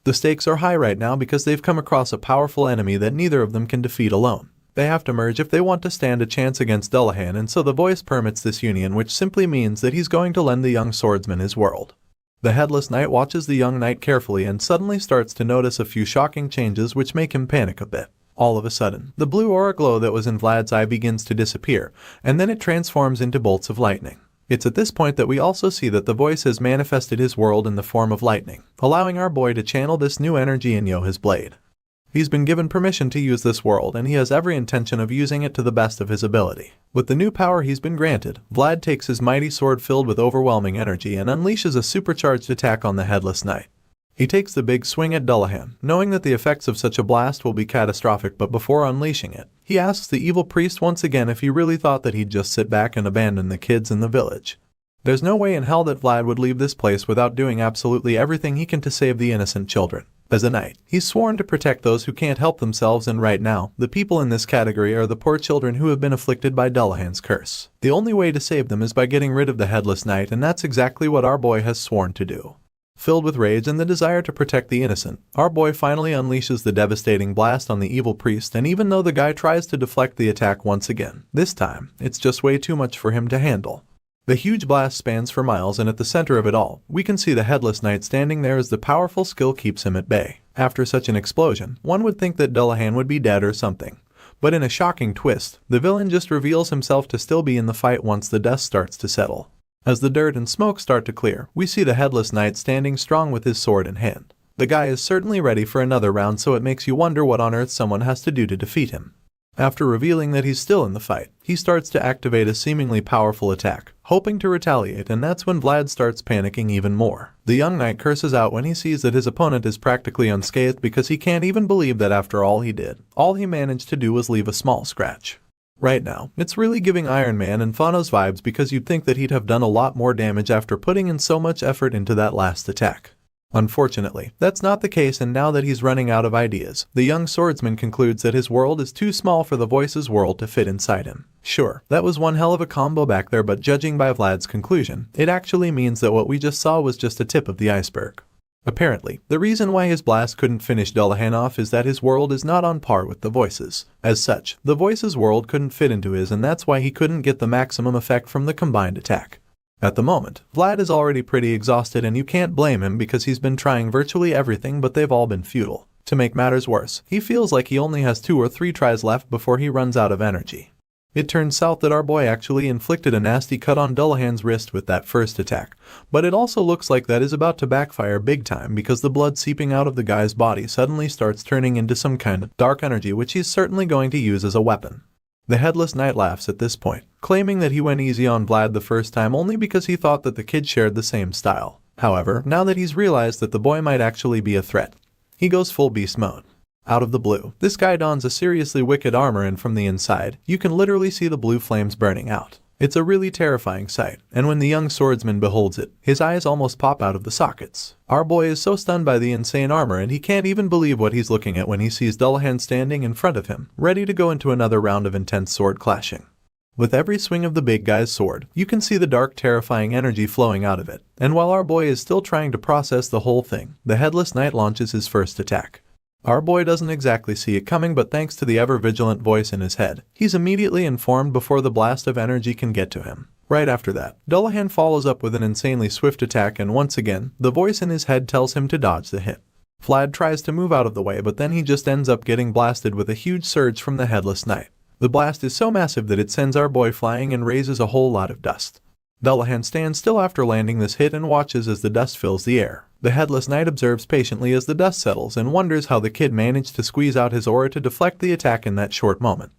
The stakes are high right now because they've come across a powerful enemy that neither of them can defeat alone. They have to merge if they want to stand a chance against Dullahan, and so the voice permits this union, which simply means that he's going to lend the young swordsman his world. The headless knight watches the young knight carefully and suddenly starts to notice a few shocking changes which make him panic a bit. All of a sudden, the blue aura glow that was in Vlad's eye begins to disappear, and then it transforms into bolts of lightning. It's at this point that we also see that the voice has manifested his world in the form of lightning, allowing our boy to channel this new energy in his blade. He's been given permission to use this world, and he has every intention of using it to the best of his ability. With the new power he's been granted, Vlad takes his mighty sword filled with overwhelming energy and unleashes a supercharged attack on the headless knight. He takes the big swing at Dullahan, knowing that the effects of such a blast will be catastrophic, but before unleashing it, he asks the evil priest once again if he really thought that he'd just sit back and abandon the kids in the village. There's no way in hell that Vlad would leave this place without doing absolutely everything he can to save the innocent children. As a knight, he's sworn to protect those who can't help themselves, and right now, the people in this category are the poor children who have been afflicted by Dullahan's curse. The only way to save them is by getting rid of the headless knight, and that's exactly what our boy has sworn to do. Filled with rage and the desire to protect the innocent, our boy finally unleashes the devastating blast on the evil priest, and even though the guy tries to deflect the attack once again, this time, it's just way too much for him to handle. The huge blast spans for miles, and at the center of it all, we can see the headless knight standing there as the powerful skill keeps him at bay. After such an explosion, one would think that Dullahan would be dead or something. But in a shocking twist, the villain just reveals himself to still be in the fight once the dust starts to settle. As the dirt and smoke start to clear, we see the headless knight standing strong with his sword in hand. The guy is certainly ready for another round, so it makes you wonder what on earth someone has to do to defeat him. After revealing that he's still in the fight, he starts to activate a seemingly powerful attack, hoping to retaliate, and that's when Vlad starts panicking even more. The young knight curses out when he sees that his opponent is practically unscathed, because he can't even believe that after all he did, all he managed to do was leave a small scratch. Right now, it's really giving Iron Man and Thanos vibes because you'd think that he'd have done a lot more damage after putting in so much effort into that last attack. Unfortunately, that's not the case, and now that he's running out of ideas, the young swordsman concludes that his world is too small for the voice's world to fit inside him. Sure, that was one hell of a combo back there, but judging by Vlad's conclusion, it actually means that what we just saw was just a tip of the iceberg. Apparently, the reason why his blast couldn't finish Dullahan off is that his world is not on par with the voice's. As such, the voice's world couldn't fit into his, and that's why he couldn't get the maximum effect from the combined attack. At the moment, Vlad is already pretty exhausted, and you can't blame him because he's been trying virtually everything, but they've all been futile. To make matters worse, he feels like he only has 2 or 3 tries left before he runs out of energy. It turns out that our boy actually inflicted a nasty cut on Dullahan's wrist with that first attack, but it also looks like that is about to backfire big time because the blood seeping out of the guy's body suddenly starts turning into some kind of dark energy, which he's certainly going to use as a weapon. The Headless Knight laughs at this point, claiming that he went easy on Vlad the first time only because he thought that the kid shared the same style. However, now that he's realized that the boy might actually be a threat, he goes full beast mode. Out of the blue, this guy dons a seriously wicked armor, and from the inside, you can literally see the blue flames burning out. It's a really terrifying sight, and when the young swordsman beholds it, his eyes almost pop out of the sockets. Our boy is so stunned by the insane armor, and he can't even believe what he's looking at when he sees Dullahan standing in front of him, ready to go into another round of intense sword clashing. With every swing of the big guy's sword, you can see the dark, terrifying energy flowing out of it, and while our boy is still trying to process the whole thing, the Headless Knight launches his first attack. Our boy doesn't exactly see it coming, but thanks to the ever-vigilant voice in his head, he's immediately informed before the blast of energy can get to him. Right after that, Dullahan follows up with an insanely swift attack, and once again, the voice in his head tells him to dodge the hit. Vlad tries to move out of the way, but then he just ends up getting blasted with a huge surge from the Headless Knight. The blast is so massive that it sends our boy flying and raises a whole lot of dust. Dullahan stands still after landing this hit and watches as the dust fills the air. The Headless Knight observes patiently as the dust settles and wonders how the kid managed to squeeze out his aura to deflect the attack in that short moment.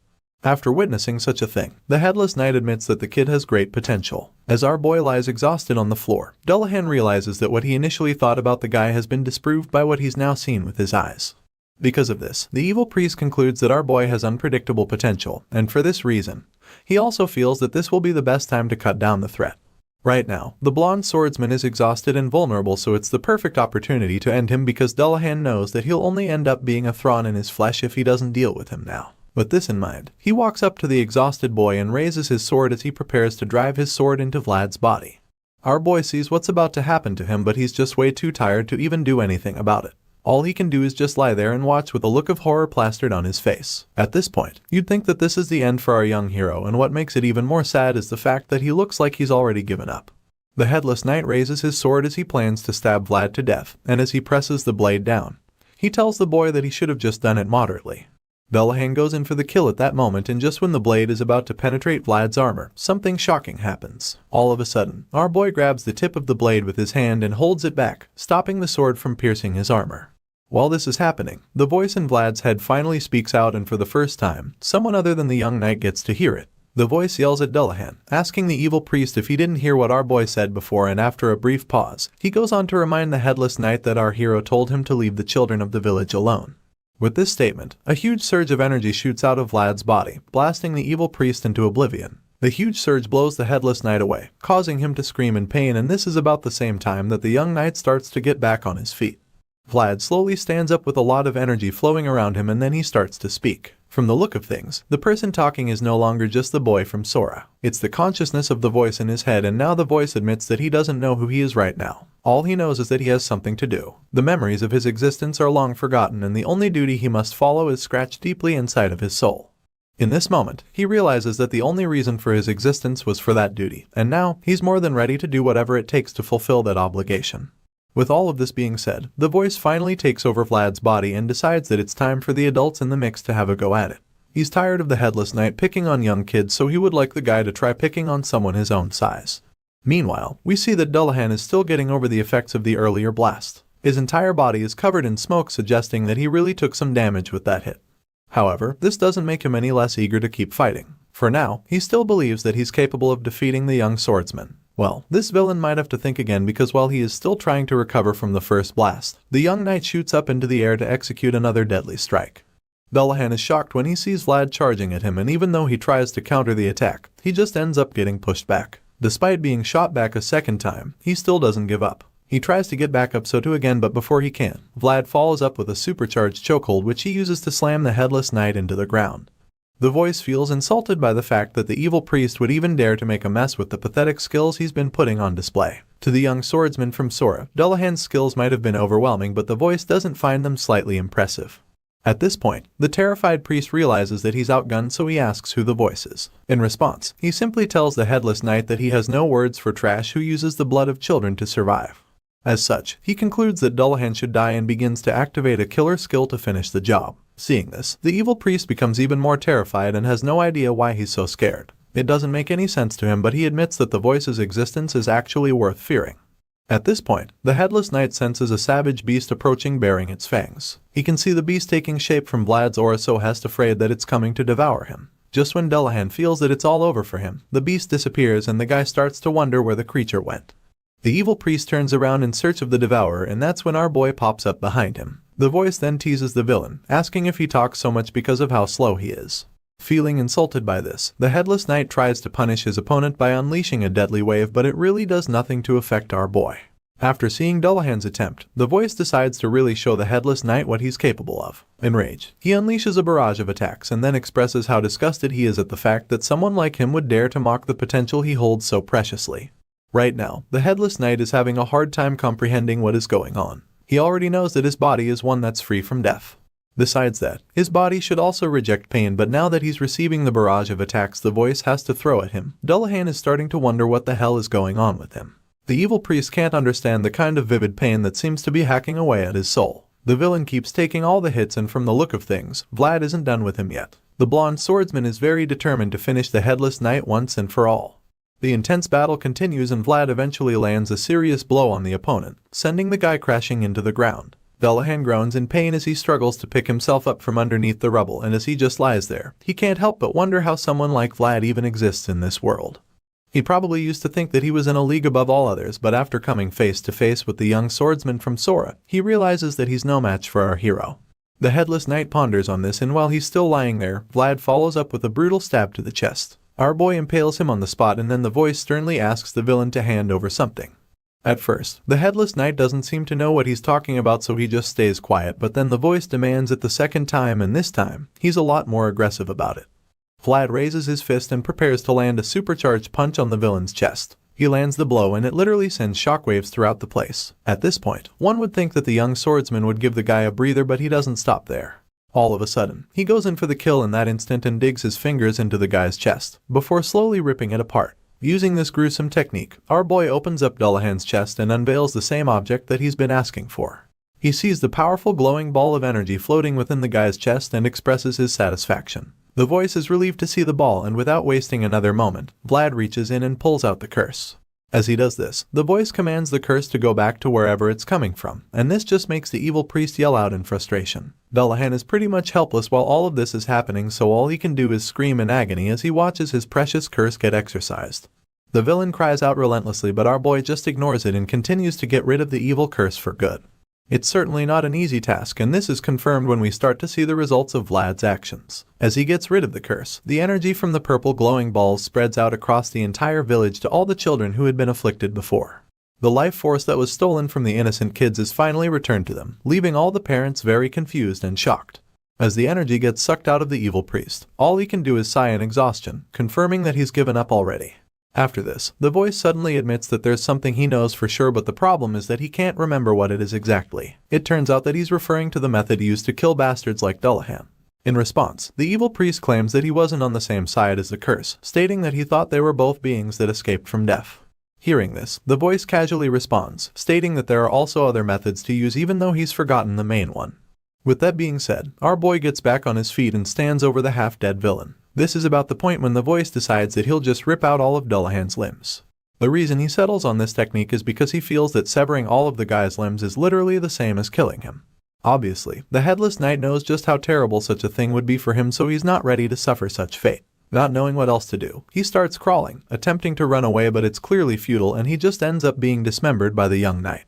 After witnessing such a thing, the Headless Knight admits that the kid has great potential. As our boy lies exhausted on the floor, Dullahan realizes that what he initially thought about the guy has been disproved by what he's now seen with his eyes. Because of this, the evil priest concludes that our boy has unpredictable potential, and for this reason, he also feels that this will be the best time to cut down the threat. Right now, the blonde swordsman is exhausted and vulnerable, so it's the perfect opportunity to end him because Dullahan knows that he'll only end up being a thorn in his flesh if he doesn't deal with him now. With this in mind, he walks up to the exhausted boy and raises his sword as he prepares to drive his sword into Vlad's body. Our boy sees what's about to happen to him, but he's just way too tired to even do anything about it. All he can do is just lie there and watch with a look of horror plastered on his face. At this point, you'd think that this is the end for our young hero, and what makes it even more sad is the fact that he looks like he's already given up. The Headless Knight raises his sword as he plans to stab Vlad to death, and as he presses the blade down, he tells the boy that he should have just done it moderately. Dullahan goes in for the kill at that moment, and just when the blade is about to penetrate Vlad's armor, something shocking happens. All of a sudden, our boy grabs the tip of the blade with his hand and holds it back, stopping the sword from piercing his armor. While this is happening, the voice in Vlad's head finally speaks out, and for the first time, someone other than the young knight gets to hear it. The voice yells at Dullahan, asking the evil priest if he didn't hear what our boy said before, and after a brief pause, he goes on to remind the Headless Knight that our hero told him to leave the children of the village alone. With this statement, a huge surge of energy shoots out of Vlad's body, blasting the evil priest into oblivion. The huge surge blows the Headless Knight away, causing him to scream in pain, and this is about the same time that the young knight starts to get back on his feet. Vlad slowly stands up with a lot of energy flowing around him, and then he starts to speak. From the look of things, the person talking is no longer just the boy from Sora. It's the consciousness of the voice in his head, and now the voice admits that he doesn't know who he is right now. All he knows is that he has something to do. The memories of his existence are long forgotten, and the only duty he must follow is scratched deeply inside of his soul. In this moment, he realizes that the only reason for his existence was for that duty, and now he's more than ready to do whatever it takes to fulfill that obligation. With all of this being said, the voice finally takes over Vlad's body and decides that it's time for the adults in the mix to have a go at it. He's tired of the Headless Knight picking on young kids, so he would like the guy to try picking on someone his own size. Meanwhile, we see that Dullahan is still getting over the effects of the earlier blast. His entire body is covered in smoke, suggesting that he really took some damage with that hit. However, this doesn't make him any less eager to keep fighting. For now, he still believes that he's capable of defeating the young swordsman. Well, this villain might have to think again, because while he is still trying to recover from the first blast, the young knight shoots up into the air to execute another deadly strike. Dullahan is shocked when he sees Vlad charging at him, and even though he tries to counter the attack, he just ends up getting pushed back. Despite being shot back a second time, he still doesn't give up. He tries to get back up so too again, but before he can, Vlad follows up with a supercharged chokehold which he uses to slam the headless knight into the ground. The voice feels insulted by the fact that the evil priest would even dare to make a mess with the pathetic skills he's been putting on display. To the young swordsman from Sora, Dullahan's skills might have been overwhelming, but the voice doesn't find them slightly impressive. At this point, the terrified priest realizes that he's outgunned, so he asks who the voice is. In response, he simply tells the headless knight that he has no words for trash who uses the blood of children to survive. As such, he concludes that Dullahan should die and begins to activate a killer skill to finish the job. Seeing this, the evil priest becomes even more terrified and has no idea why he's so scared. It doesn't make any sense to him, but he admits that the voice's existence is actually worth fearing. At this point, the headless knight senses a savage beast approaching bearing its fangs. He can see the beast taking shape from Vlad's aura, so has afraid that it's coming to devour him. Just when Dullahan feels that it's all over for him, the beast disappears and the guy starts to wonder where the creature went. The evil priest turns around in search of the devourer, and that's when our boy pops up behind him. The voice then teases the villain, asking if he talks so much because of how slow he is. Feeling insulted by this, the headless knight tries to punish his opponent by unleashing a deadly wave, but it really does nothing to affect our boy. After seeing Dullahan's attempt, the voice decides to really show the headless knight what he's capable of. Enraged, he unleashes a barrage of attacks and then expresses how disgusted he is at the fact that someone like him would dare to mock the potential he holds so preciously. Right now, the headless knight is having a hard time comprehending what is going on. He already knows that his body is one that's free from death. Besides that, his body should also reject pain, but now that he's receiving the barrage of attacks the voice has to throw at him, Dullahan is starting to wonder what the hell is going on with him. The evil priest can't understand the kind of vivid pain that seems to be hacking away at his soul. The villain keeps taking all the hits, and from the look of things, Vlad isn't done with him yet. The blonde swordsman is very determined to finish the headless knight once and for all. The intense battle continues and Vlad eventually lands a serious blow on the opponent, sending the guy crashing into the ground. Dullahan groans in pain as he struggles to pick himself up from underneath the rubble, and as he just lies there, he can't help but wonder how someone like Vlad even exists in this world. He probably used to think that he was in a league above all others, but after coming face to face with the young swordsman from Sora, he realizes that he's no match for our hero. The headless knight ponders on this, and while he's still lying there, Vlad follows up with a brutal stab to the chest. Our boy impales him on the spot, and then the voice sternly asks the villain to hand over something. At first, the headless knight doesn't seem to know what he's talking about, so he just stays quiet, but then the voice demands it the second time, and this time, he's a lot more aggressive about it. Vlad raises his fist and prepares to land a supercharged punch on the villain's chest. He lands the blow and it literally sends shockwaves throughout the place. At this point, one would think that the young swordsman would give the guy a breather, but he doesn't stop there. All of a sudden, he goes in for the kill in that instant and digs his fingers into the guy's chest, before slowly ripping it apart. Using this gruesome technique, our boy opens up Dullahan's chest and unveils the same object that he's been asking for. He sees the powerful glowing ball of energy floating within the guy's chest and expresses his satisfaction. The voice is relieved to see the ball, and without wasting another moment, Vlad reaches in and pulls out the curse. As he does this, the voice commands the curse to go back to wherever it's coming from, and this just makes the evil priest yell out in frustration. Dullahan is pretty much helpless while all of this is happening, so all he can do is scream in agony as he watches his precious curse get exorcised. The villain cries out relentlessly, but our boy just ignores it and continues to get rid of the evil curse for good. It's certainly not an easy task, and this is confirmed when we start to see the results of Vlad's actions. As he gets rid of the curse, the energy from the purple glowing balls spreads out across the entire village to all the children who had been afflicted before. The life force that was stolen from the innocent kids is finally returned to them, leaving all the parents very confused and shocked. As the energy gets sucked out of the evil priest, all he can do is sigh in exhaustion, confirming that he's given up already. After this, the voice suddenly admits that there's something he knows for sure, but the problem is that he can't remember what it is exactly. It turns out that he's referring to the method used to kill bastards like Dullahan. In response, the evil priest claims that he wasn't on the same side as the curse, stating that he thought they were both beings that escaped from death. Hearing this, the voice casually responds, stating that there are also other methods to use even though he's forgotten the main one. With that being said, our boy gets back on his feet and stands over the half-dead villain. This is about the point when the voice decides that he'll just rip out all of Dullahan's limbs. The reason he settles on this technique is because he feels that severing all of the guy's limbs is literally the same as killing him. Obviously, the headless knight knows just how terrible such a thing would be for him, so he's not ready to suffer such fate. Not knowing what else to do, he starts crawling, attempting to run away, but it's clearly futile and he just ends up being dismembered by the young knight.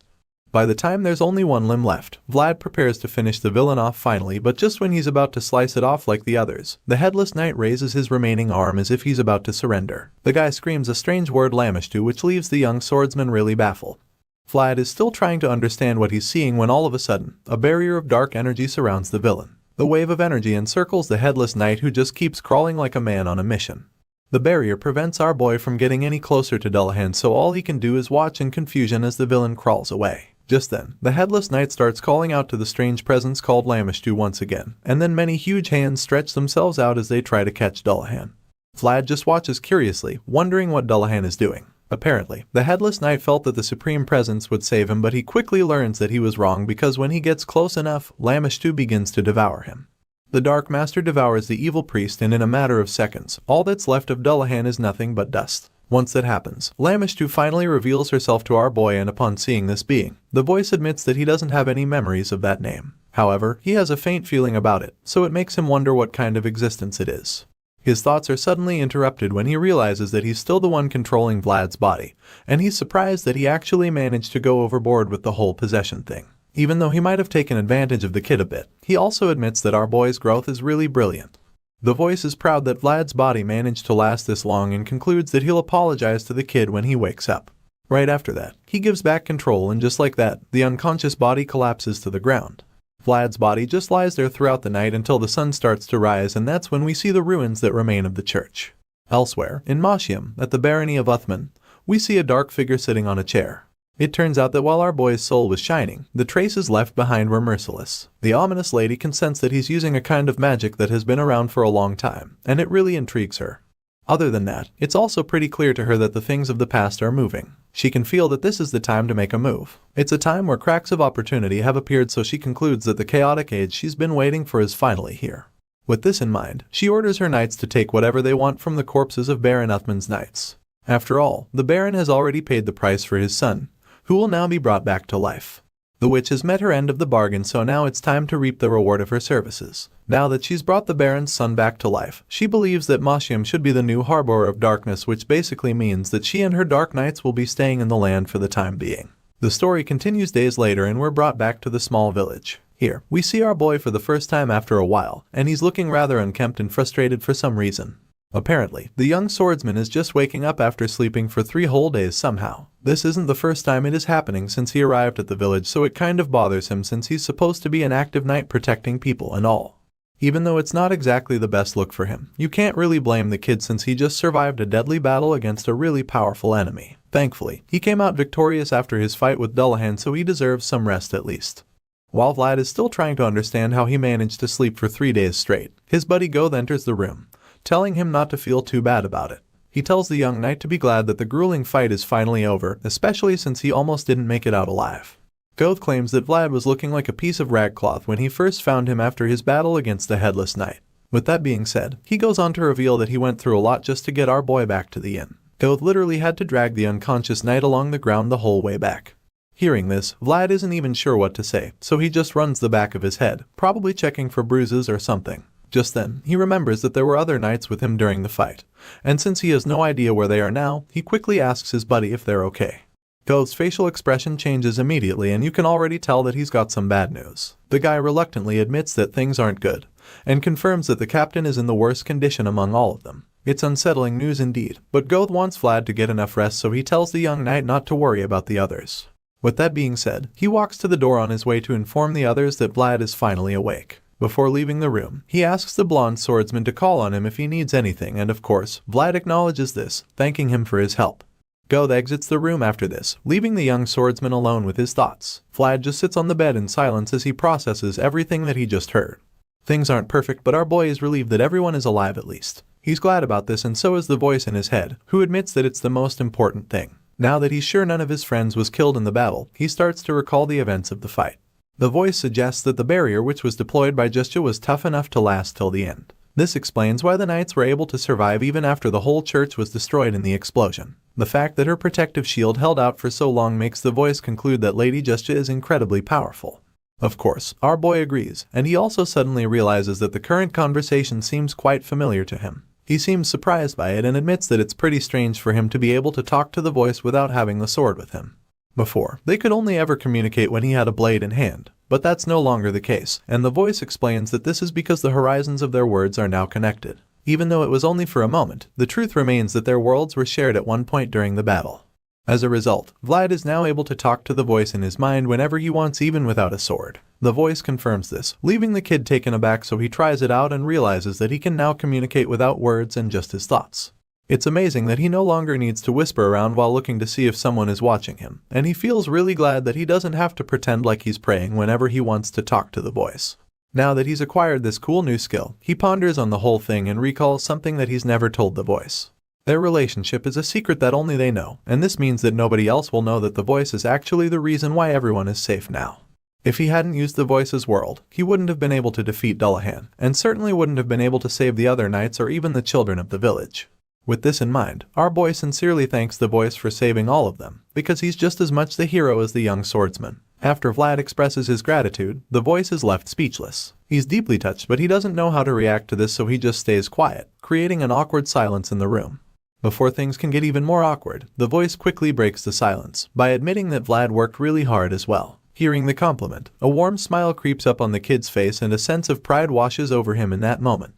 By the time there's only one limb left, Vlad prepares to finish the villain off finally, but just when he's about to slice it off like the others, the headless knight raises his remaining arm as if he's about to surrender. The guy screams a strange word Lamishtu, which leaves the young swordsman really baffled. Vlad is still trying to understand what he's seeing when all of a sudden, a barrier of dark energy surrounds the villain. The wave of energy encircles the headless knight, who just keeps crawling like a man on a mission. The barrier prevents our boy from getting any closer to Dullahan, so all he can do is watch in confusion as the villain crawls away. Just then, the headless knight starts calling out to the strange presence called Lamishtu once again, and then many huge hands stretch themselves out as they try to catch Dullahan. Vlad just watches curiously, wondering what Dullahan is doing. Apparently, the headless knight felt that the supreme presence would save him, but he quickly learns that he was wrong because when he gets close enough, Lamishtu begins to devour him. The Dark Master devours the evil priest, and in a matter of seconds, all that's left of Dullahan is nothing but dust. Once that happens, Lamishtu finally reveals herself to our boy, and upon seeing this being, the voice admits that he doesn't have any memories of that name. However, he has a faint feeling about it, so it makes him wonder what kind of existence it is. His thoughts are suddenly interrupted when he realizes that he's still the one controlling Vlad's body, and he's surprised that he actually managed to go overboard with the whole possession thing. Even though he might have taken advantage of the kid a bit, he also admits that our boy's growth is really brilliant. The voice is proud that Vlad's body managed to last this long and concludes that he'll apologize to the kid when he wakes up. Right after that, he gives back control, and just like that, the unconscious body collapses to the ground. Vlad's body just lies there throughout the night until the sun starts to rise, and that's when we see the ruins that remain of the church. Elsewhere, in Mashium, at the barony of Uthman, we see a dark figure sitting on a chair. It turns out that while our boy's soul was shining, the traces left behind were merciless. The ominous lady can sense that he's using a kind of magic that has been around for a long time, and it really intrigues her. Other than that, it's also pretty clear to her that the things of the past are moving. She can feel that this is the time to make a move. It's a time where cracks of opportunity have appeared, so she concludes that the chaotic age she's been waiting for is finally here. With this in mind, she orders her knights to take whatever they want from the corpses of Baron Uthman's knights. After all, the Baron has already paid the price for his son, who will now be brought back to life. The witch has met her end of the bargain, so now it's time to reap the reward of her services. Now that she's brought the Baron's son back to life, she believes that Mashium should be the new harbor of darkness, which basically means that she and her dark knights will be staying in the land for the time being. The story continues days later, and we're brought back to the small village. Here, we see our boy for the first time after a while, and he's looking rather unkempt and frustrated for some reason. Apparently, the young swordsman is just waking up after sleeping for 3 whole days somehow. This isn't the first time it is happening since he arrived at the village, so it kind of bothers him since he's supposed to be an active knight protecting people and all. Even though it's not exactly the best look for him, you can't really blame the kid since he just survived a deadly battle against a really powerful enemy. Thankfully, he came out victorious after his fight with Dullahan, so he deserves some rest at least. While Vlad is still trying to understand how he managed to sleep for 3 days straight, his buddy Goth enters the room, telling him not to feel too bad about it. He tells the young knight to be glad that the grueling fight is finally over, especially since he almost didn't make it out alive. Goth claims that Vlad was looking like a piece of ragcloth when he first found him after his battle against the headless knight. With that being said, he goes on to reveal that he went through a lot just to get our boy back to the inn. Goth literally had to drag the unconscious knight along the ground the whole way back. Hearing this, Vlad isn't even sure what to say, so he just runs the back of his head, probably checking for bruises or something. Just then, he remembers that there were other knights with him during the fight, and since he has no idea where they are now, he quickly asks his buddy if they're okay. Goth's facial expression changes immediately, and you can already tell that he's got some bad news. The guy reluctantly admits that things aren't good, and confirms that the captain is in the worst condition among all of them. It's unsettling news indeed, but Goth wants Vlad to get enough rest, so he tells the young knight not to worry about the others. With that being said, he walks to the door on his way to inform the others that Vlad is finally awake. Before leaving the room, he asks the blonde swordsman to call on him if he needs anything, and of course, Vlad acknowledges this, thanking him for his help. Goth exits the room after this, leaving the young swordsman alone with his thoughts. Vlad just sits on the bed in silence as he processes everything that he just heard. Things aren't perfect, but our boy is relieved that everyone is alive at least. He's glad about this, and so is the voice in his head, who admits that it's the most important thing. Now that he's sure none of his friends was killed in the battle, he starts to recall the events of the fight. The voice suggests that the barrier which was deployed by Justia was tough enough to last till the end. This explains why the knights were able to survive even after the whole church was destroyed in the explosion. The fact that her protective shield held out for so long makes the voice conclude that Lady Justia is incredibly powerful. Of course, our boy agrees, and he also suddenly realizes that the current conversation seems quite familiar to him. He seems surprised by it and admits that it's pretty strange for him to be able to talk to the voice without having the sword with him. Before, they could only ever communicate when he had a blade in hand, but that's no longer the case, and the voice explains that this is because the horizons of their words are now connected. Even though it was only for a moment, the truth remains that their worlds were shared at one point during the battle. As a result, Vlad is now able to talk to the voice in his mind whenever he wants, even without a sword. The voice confirms this, leaving the kid taken aback, so he tries it out and realizes that he can now communicate without words and just his thoughts. It's amazing that he no longer needs to whisper around while looking to see if someone is watching him, and he feels really glad that he doesn't have to pretend like he's praying whenever he wants to talk to the voice. Now that he's acquired this cool new skill, he ponders on the whole thing and recalls something that he's never told the voice. Their relationship is a secret that only they know, and this means that nobody else will know that the voice is actually the reason why everyone is safe now. If he hadn't used the voice's world, he wouldn't have been able to defeat Dullahan, and certainly wouldn't have been able to save the other knights or even the children of the village. With this in mind, our boy sincerely thanks the voice for saving all of them, because he's just as much the hero as the young swordsman. After Vlad expresses his gratitude, the voice is left speechless. He's deeply touched, but he doesn't know how to react to this, so he just stays quiet, creating an awkward silence in the room. Before things can get even more awkward, the voice quickly breaks the silence by admitting that Vlad worked really hard as well. Hearing the compliment, a warm smile creeps up on the kid's face and a sense of pride washes over him in that moment.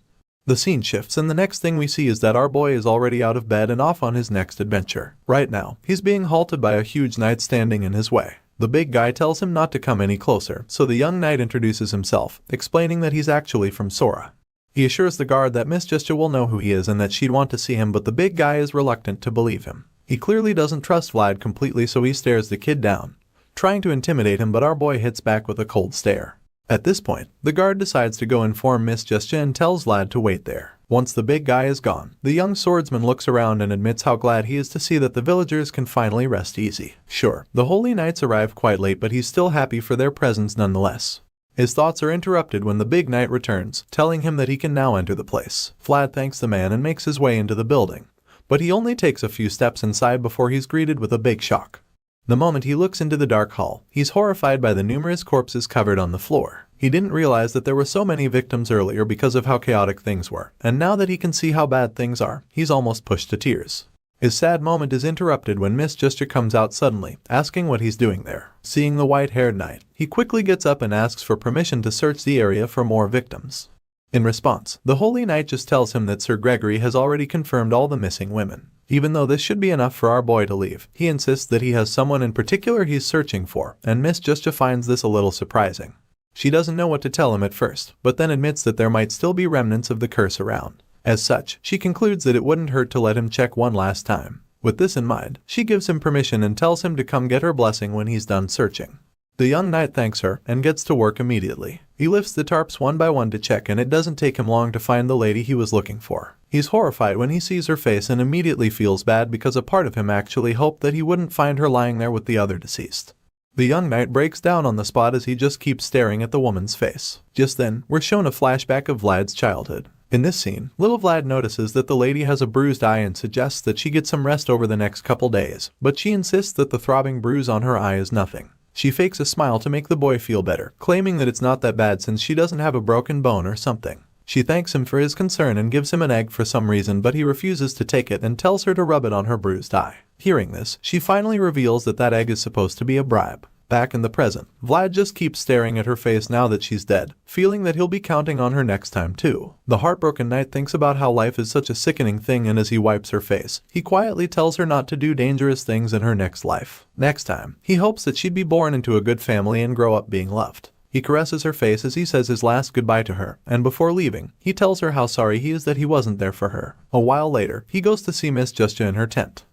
The scene shifts, and the next thing we see is that our boy is already out of bed and off on his next adventure. Right now, he's being halted by a huge knight standing in his way. The big guy tells him not to come any closer, so the young knight introduces himself, explaining that he's actually from Sara. He assures the guard that Miss Justa will know who he is and that she'd want to see him, but the big guy is reluctant to believe him. He clearly doesn't trust Vlad completely, so he stares the kid down, trying to intimidate him, but our boy hits back with a cold stare. At this point, the guard decides to go inform Miss Justa and tells Vlad to wait there. Once the big guy is gone, the young swordsman looks around and admits how glad he is to see that the villagers can finally rest easy. Sure, the holy knights arrive quite late, but he's still happy for their presence nonetheless. His thoughts are interrupted when the big knight returns, telling him that he can now enter the place. Vlad thanks the man and makes his way into the building, but he only takes a few steps inside before he's greeted with a big shock. The moment he looks into the dark hall, he's horrified by the numerous corpses covered on the floor. He didn't realize that there were so many victims earlier because of how chaotic things were, and now that he can see how bad things are, he's almost pushed to tears. His sad moment is interrupted when Miss Justa comes out suddenly, asking what he's doing there. Seeing the white-haired knight, he quickly gets up and asks for permission to search the area for more victims. In response, the holy knight just tells him that Sir Gregory has already confirmed all the missing women. Even though this should be enough for our boy to leave, he insists that he has someone in particular he's searching for, and Miss Justa finds this a little surprising. She doesn't know what to tell him at first, but then admits that there might still be remnants of the curse around. As such, she concludes that it wouldn't hurt to let him check one last time. With this in mind, she gives him permission and tells him to come get her blessing when he's done searching. The young knight thanks her and gets to work immediately. He lifts the tarps one by one to check, and it doesn't take him long to find the lady he was looking for. He's horrified when he sees her face and immediately feels bad because a part of him actually hoped that he wouldn't find her lying there with the other deceased. The young knight breaks down on the spot as he just keeps staring at the woman's face. Just then, we're shown a flashback of Vlad's childhood. In this scene, little Vlad notices that the lady has a bruised eye and suggests that she get some rest over the next couple days, but she insists that the throbbing bruise on her eye is nothing. She fakes a smile to make the boy feel better, claiming that it's not that bad since she doesn't have a broken bone or something. She thanks him for his concern and gives him an egg for some reason, but he refuses to take it and tells her to rub it on her bruised eye. Hearing this, she finally reveals that that egg is supposed to be a bribe. Back in the present, Vlad just keeps staring at her face now that she's dead, feeling that he'll be counting on her next time too. The heartbroken knight thinks about how life is such a sickening thing, and as he wipes her face, he quietly tells her not to do dangerous things in her next life. Next time, he hopes that she'd be born into a good family and grow up being loved. He caresses her face as he says his last goodbye to her, and before leaving, he tells her how sorry he is that he wasn't there for her. A while later, he goes to see Miss Justa in her tent.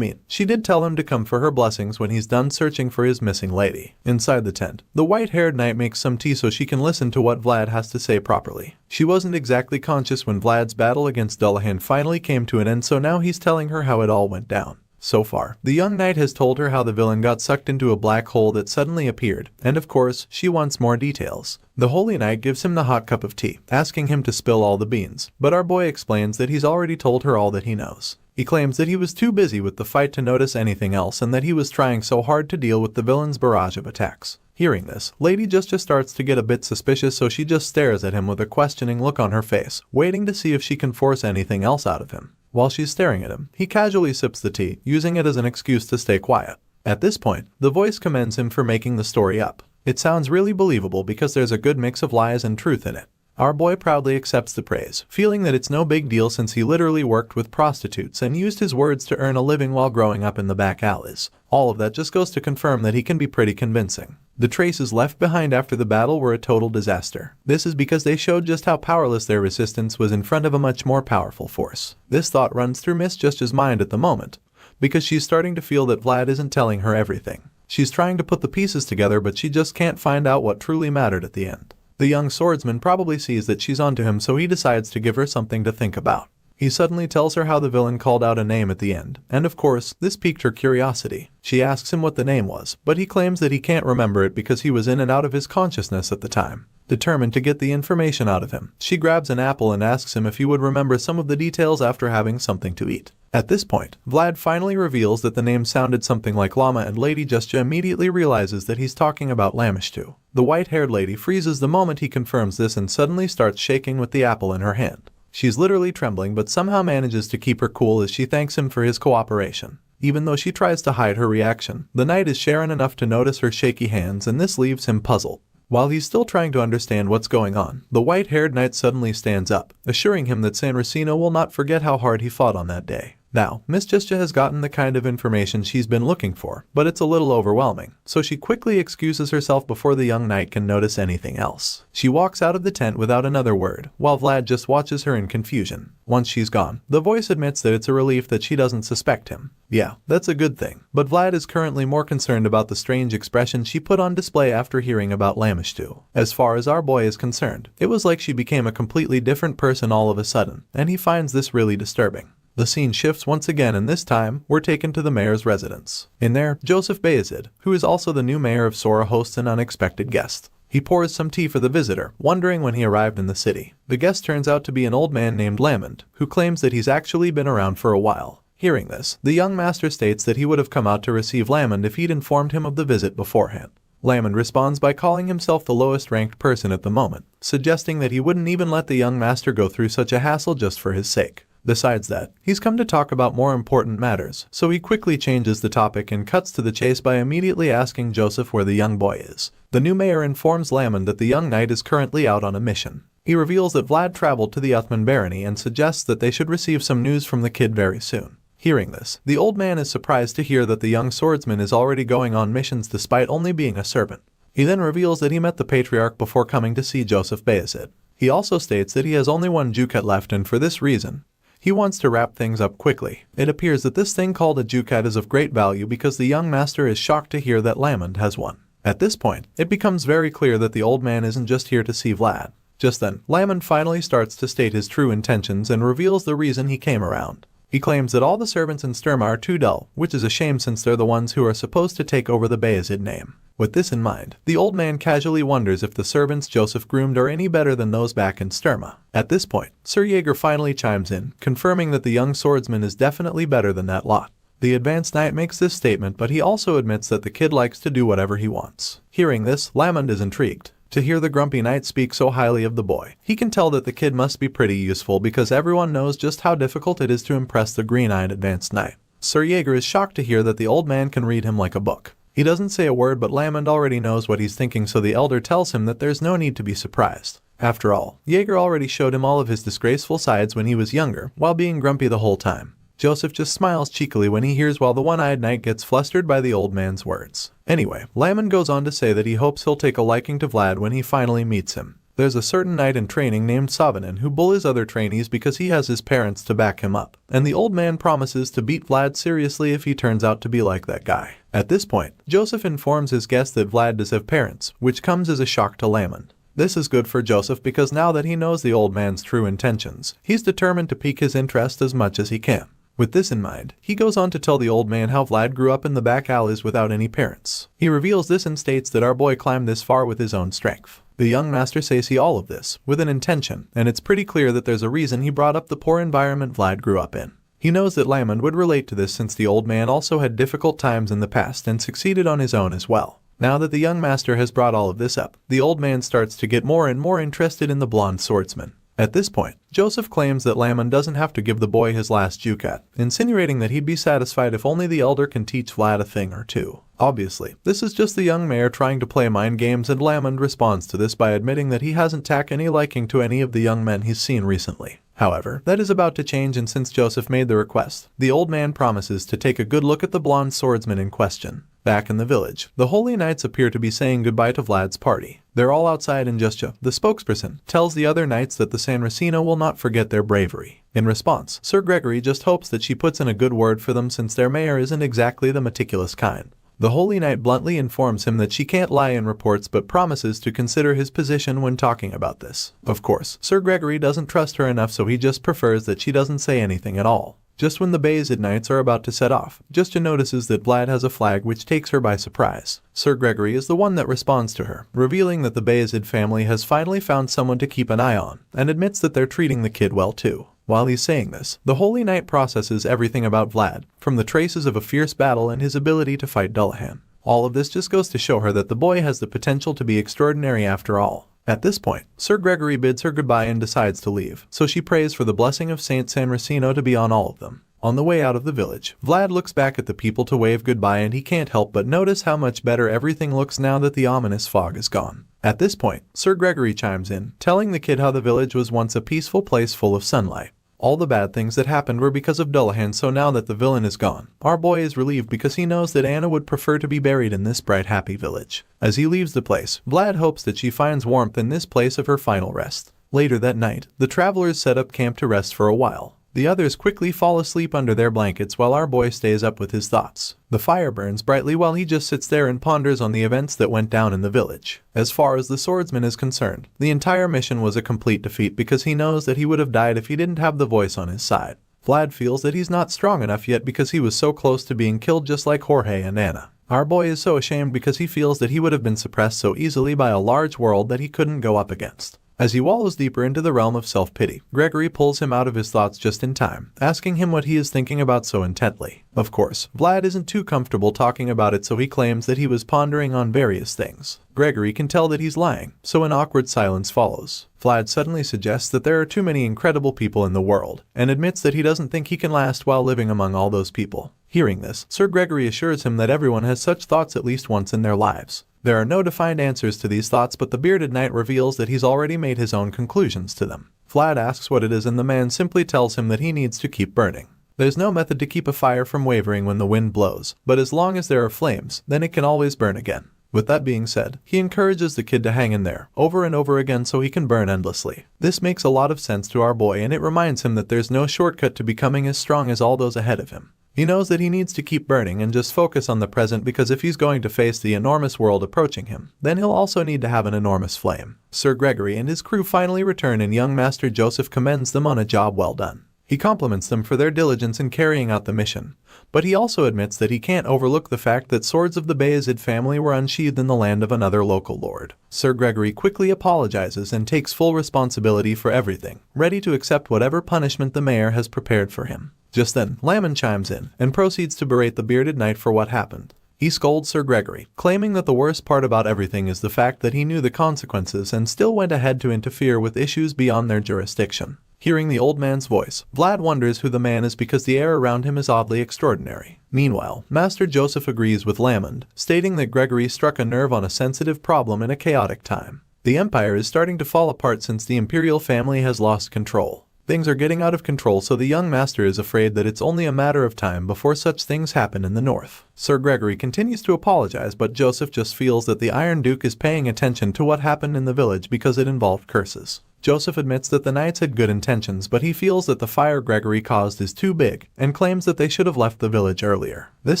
She did tell him to come for her blessings when he's done searching for his missing lady. Inside the tent, the white-haired knight makes some tea so she can listen to what Vlad has to say properly. She wasn't exactly conscious when Vlad's battle against Dullahan finally came to an end, so now he's telling her how it all went down. So far, the young knight has told her how the villain got sucked into a black hole that suddenly appeared, and of course, she wants more details. The holy knight gives him the hot cup of tea, asking him to spill all the beans, but our boy explains that he's already told her all that he knows. He claims that he was too busy with the fight to notice anything else, and that he was trying so hard to deal with the villain's barrage of attacks. Hearing this, Lady Justa starts to get a bit suspicious, so she just stares at him with a questioning look on her face, waiting to see if she can force anything else out of him. While she's staring at him, he casually sips the tea, using it as an excuse to stay quiet. At this point, the voice commends him for making the story up. It sounds really believable because there's a good mix of lies and truth in it. Our boy proudly accepts the praise, feeling that it's no big deal since he literally worked with prostitutes and used his words to earn a living while growing up in the back alleys. All of that just goes to confirm that he can be pretty convincing. The traces left behind after the battle were a total disaster. This is because they showed just how powerless their resistance was in front of a much more powerful force. This thought runs through Miss Justia's mind at the moment, because she's starting to feel that Vlad isn't telling her everything. She's trying to put the pieces together, but she just can't find out what truly mattered at the end. The young swordsman probably sees that she's onto him, so he decides to give her something to think about. He suddenly tells her how the villain called out a name at the end, and of course, this piqued her curiosity. She asks him what the name was, but he claims that he can't remember it because he was in and out of his consciousness at the time. Determined to get the information out of him, she grabs an apple and asks him if he would remember some of the details after having something to eat. At this point, Vlad finally reveals that the name sounded something like llama, and Lady Justia immediately realizes that he's talking about Lamishtu. The white-haired lady freezes the moment he confirms this and suddenly starts shaking with the apple in her hand. She's literally trembling but somehow manages to keep her cool as she thanks him for his cooperation. Even though she tries to hide her reaction, the knight is sharing enough to notice her shaky hands, and this leaves him puzzled. While he's still trying to understand what's going on, the white-haired knight suddenly stands up, assuring him that San Racino will not forget how hard he fought on that day. Now, Miss Justia has gotten the kind of information she's been looking for, but it's a little overwhelming, so she quickly excuses herself before the young knight can notice anything else. She walks out of the tent without another word, while Vlad just watches her in confusion. Once she's gone, the voice admits that it's a relief that she doesn't suspect him. Yeah, that's a good thing, but Vlad is currently more concerned about the strange expression she put on display after hearing about Lamishtu. As far as our boy is concerned, it was like she became a completely different person all of a sudden, and he finds this really disturbing. The scene shifts once again, and this time, we're taken to the mayor's residence. In there, Joseph Bayezid, who is also the new mayor of Sora, hosts an unexpected guest. He pours some tea for the visitor, wondering when he arrived in the city. The guest turns out to be an old man named Lamond, who claims that he's actually been around for a while. Hearing this, the young master states that he would have come out to receive Lamond if he'd informed him of the visit beforehand. Lamond responds by calling himself the lowest ranked person at the moment, suggesting that he wouldn't even let the young master go through such a hassle just for his sake. Besides that, he's come to talk about more important matters, so he quickly changes the topic and cuts to the chase by immediately asking Joseph where the young boy is. The new mayor informs Lamond that the young knight is currently out on a mission. He reveals that Vlad traveled to the Uthman barony and suggests that they should receive some news from the kid very soon. Hearing this, the old man is surprised to hear that the young swordsman is already going on missions despite only being a servant. He then reveals that he met the patriarch before coming to see Joseph Bayezid. He also states that he has only one ducat left, and for this reason, he wants to wrap things up quickly. It appears that this thing called a ducat is of great value because the young master is shocked to hear that Lamond has one. At this point, it becomes very clear that the old man isn't just here to see Vlad. Just then, Lamond finally starts to state his true intentions and reveals the reason he came around. He claims that all the servants in Sturma are too dull, which is a shame since they're the ones who are supposed to take over the Bayezid name. With this in mind, the old man casually wonders if the servants Joseph groomed are any better than those back in Sturma. At this point, Sir Jaeger finally chimes in, confirming that the young swordsman is definitely better than that lot. The advanced knight makes this statement, but he also admits that the kid likes to do whatever he wants. Hearing this, Lamond is intrigued. To hear the grumpy knight speak so highly of the boy, he can tell that the kid must be pretty useful because everyone knows just how difficult it is to impress the green-eyed advanced knight. Sir Jaeger is shocked to hear that the old man can read him like a book. He doesn't say a word, but Lamond already knows what he's thinking, so the elder tells him that there's no need to be surprised. After all, Jaeger already showed him all of his disgraceful sides when he was younger, while being grumpy the whole time. Joseph just smiles cheekily when he hears, while the one-eyed knight gets flustered by the old man's words. Anyway, Lamond goes on to say that he hopes he'll take a liking to Vlad when he finally meets him. There's a certain knight in training named Savanin who bullies other trainees because he has his parents to back him up, and the old man promises to beat Vlad seriously if he turns out to be like that guy. At this point, Joseph informs his guest that Vlad does have parents, which comes as a shock to Lamond. This is good for Joseph because now that he knows the old man's true intentions, he's determined to pique his interest as much as he can. With this in mind, he goes on to tell the old man how Vlad grew up in the back alleys without any parents. He reveals this and states that our boy climbed this far with his own strength. The young master says he all of this with an intention, and it's pretty clear that there's a reason he brought up the poor environment Vlad grew up in. He knows that Lamond would relate to this since the old man also had difficult times in the past and succeeded on his own as well. Now that the young master has brought all of this up, the old man starts to get more and more interested in the blonde swordsman. At this point, Joseph claims that Lamon doesn't have to give the boy his last ducat, insinuating that he'd be satisfied if only the elder can teach Vlad a thing or two. Obviously, this is just the young mayor trying to play mind games, and Lamon responds to this by admitting that he hasn't taken any liking to any of the young men he's seen recently. However, that is about to change, and since Joseph made the request, the old man promises to take a good look at the blonde swordsman in question. Back in the village, the Holy Knights appear to be saying goodbye to Vlad's party. They're all outside, and Justja, the spokesperson, tells the other knights that the San Racino will not forget their bravery. In response, Sir Gregory just hopes that she puts in a good word for them since their mayor isn't exactly the meticulous kind. The Holy Knight bluntly informs him that she can't lie in reports, but promises to consider his position when talking about this. Of course, Sir Gregory doesn't trust her enough, so he just prefers that she doesn't say anything at all. Just when the Bayezid Knights are about to set off, Justja notices that Vlad has a flag, which takes her by surprise. Sir Gregory is the one that responds to her, revealing that the Bayezid family has finally found someone to keep an eye on, and admits that they're treating the kid well too. While he's saying this, the Holy Knight processes everything about Vlad, from the traces of a fierce battle and his ability to fight Dullahan. All of this just goes to show her that the boy has the potential to be extraordinary after all. At this point, Sir Gregory bids her goodbye and decides to leave, so she prays for the blessing of Saint San Racino to be on all of them. On the way out of the village, Vlad looks back at the people to wave goodbye, and he can't help but notice how much better everything looks now that the ominous fog is gone. At this point, Sir Gregory chimes in, telling the kid how the village was once a peaceful place full of sunlight. All the bad things that happened were because of Dullahan, so now that the villain is gone, our boy is relieved because he knows that Anna would prefer to be buried in this bright, happy village. As he leaves the place, Vlad hopes that she finds warmth in this place of her final rest. Later that night, the travelers set up camp to rest for a while. The others quickly fall asleep under their blankets while our boy stays up with his thoughts. The fire burns brightly while he just sits there and ponders on the events that went down in the village. As far as the swordsman is concerned, the entire mission was a complete defeat because he knows that he would have died if he didn't have the voice on his side. Vlad feels that he's not strong enough yet because he was so close to being killed just like Jorge and Anna. Our boy is so ashamed because he feels that he would have been suppressed so easily by a large world that he couldn't go up against. As he wallows deeper into the realm of self-pity, Gregory pulls him out of his thoughts just in time, asking him what he is thinking about so intently. Of course, Vlad isn't too comfortable talking about it, so he claims that he was pondering on various things. Gregory can tell that he's lying, so an awkward silence follows. Vlad suddenly suggests that there are too many incredible people in the world, and admits that he doesn't think he can last while living among all those people. Hearing this, Sir Gregory assures him that everyone has such thoughts at least once in their lives. There are no defined answers to these thoughts, but the bearded knight reveals that he's already made his own conclusions to them. Vlad asks what it is, and the man simply tells him that he needs to keep burning. There's no method to keep a fire from wavering when the wind blows, but as long as there are flames, then it can always burn again. With that being said, he encourages the kid to hang in there, over and over again, so he can burn endlessly. This makes a lot of sense to our boy, and it reminds him that there's no shortcut to becoming as strong as all those ahead of him. He knows that he needs to keep burning and just focus on the present, because if he's going to face the enormous world approaching him, then he'll also need to have an enormous flame. Sir Gregory and his crew finally return, and young Master Joseph commends them on a job well done. He compliments them for their diligence in carrying out the mission, but he also admits that he can't overlook the fact that swords of the Bayezid family were unsheathed in the land of another local lord. Sir Gregory quickly apologizes and takes full responsibility for everything, ready to accept whatever punishment the mayor has prepared for him. Just then, Lamon chimes in and proceeds to berate the bearded knight for what happened. He scolds Sir Gregory, claiming that the worst part about everything is the fact that he knew the consequences and still went ahead to interfere with issues beyond their jurisdiction. Hearing the old man's voice, Vlad wonders who the man is because the air around him is oddly extraordinary. Meanwhile, Master Joseph agrees with Lamon, stating that Gregory struck a nerve on a sensitive problem in a chaotic time. The empire is starting to fall apart since the imperial family has lost control. Things are getting out of control, so the young master is afraid that it's only a matter of time before such things happen in the north. Sir Gregory continues to apologize, but Joseph just feels that the Iron Duke is paying attention to what happened in the village because it involved curses. Joseph admits that the knights had good intentions, but he feels that the fire Gregory caused is too big, and claims that they should have left the village earlier. This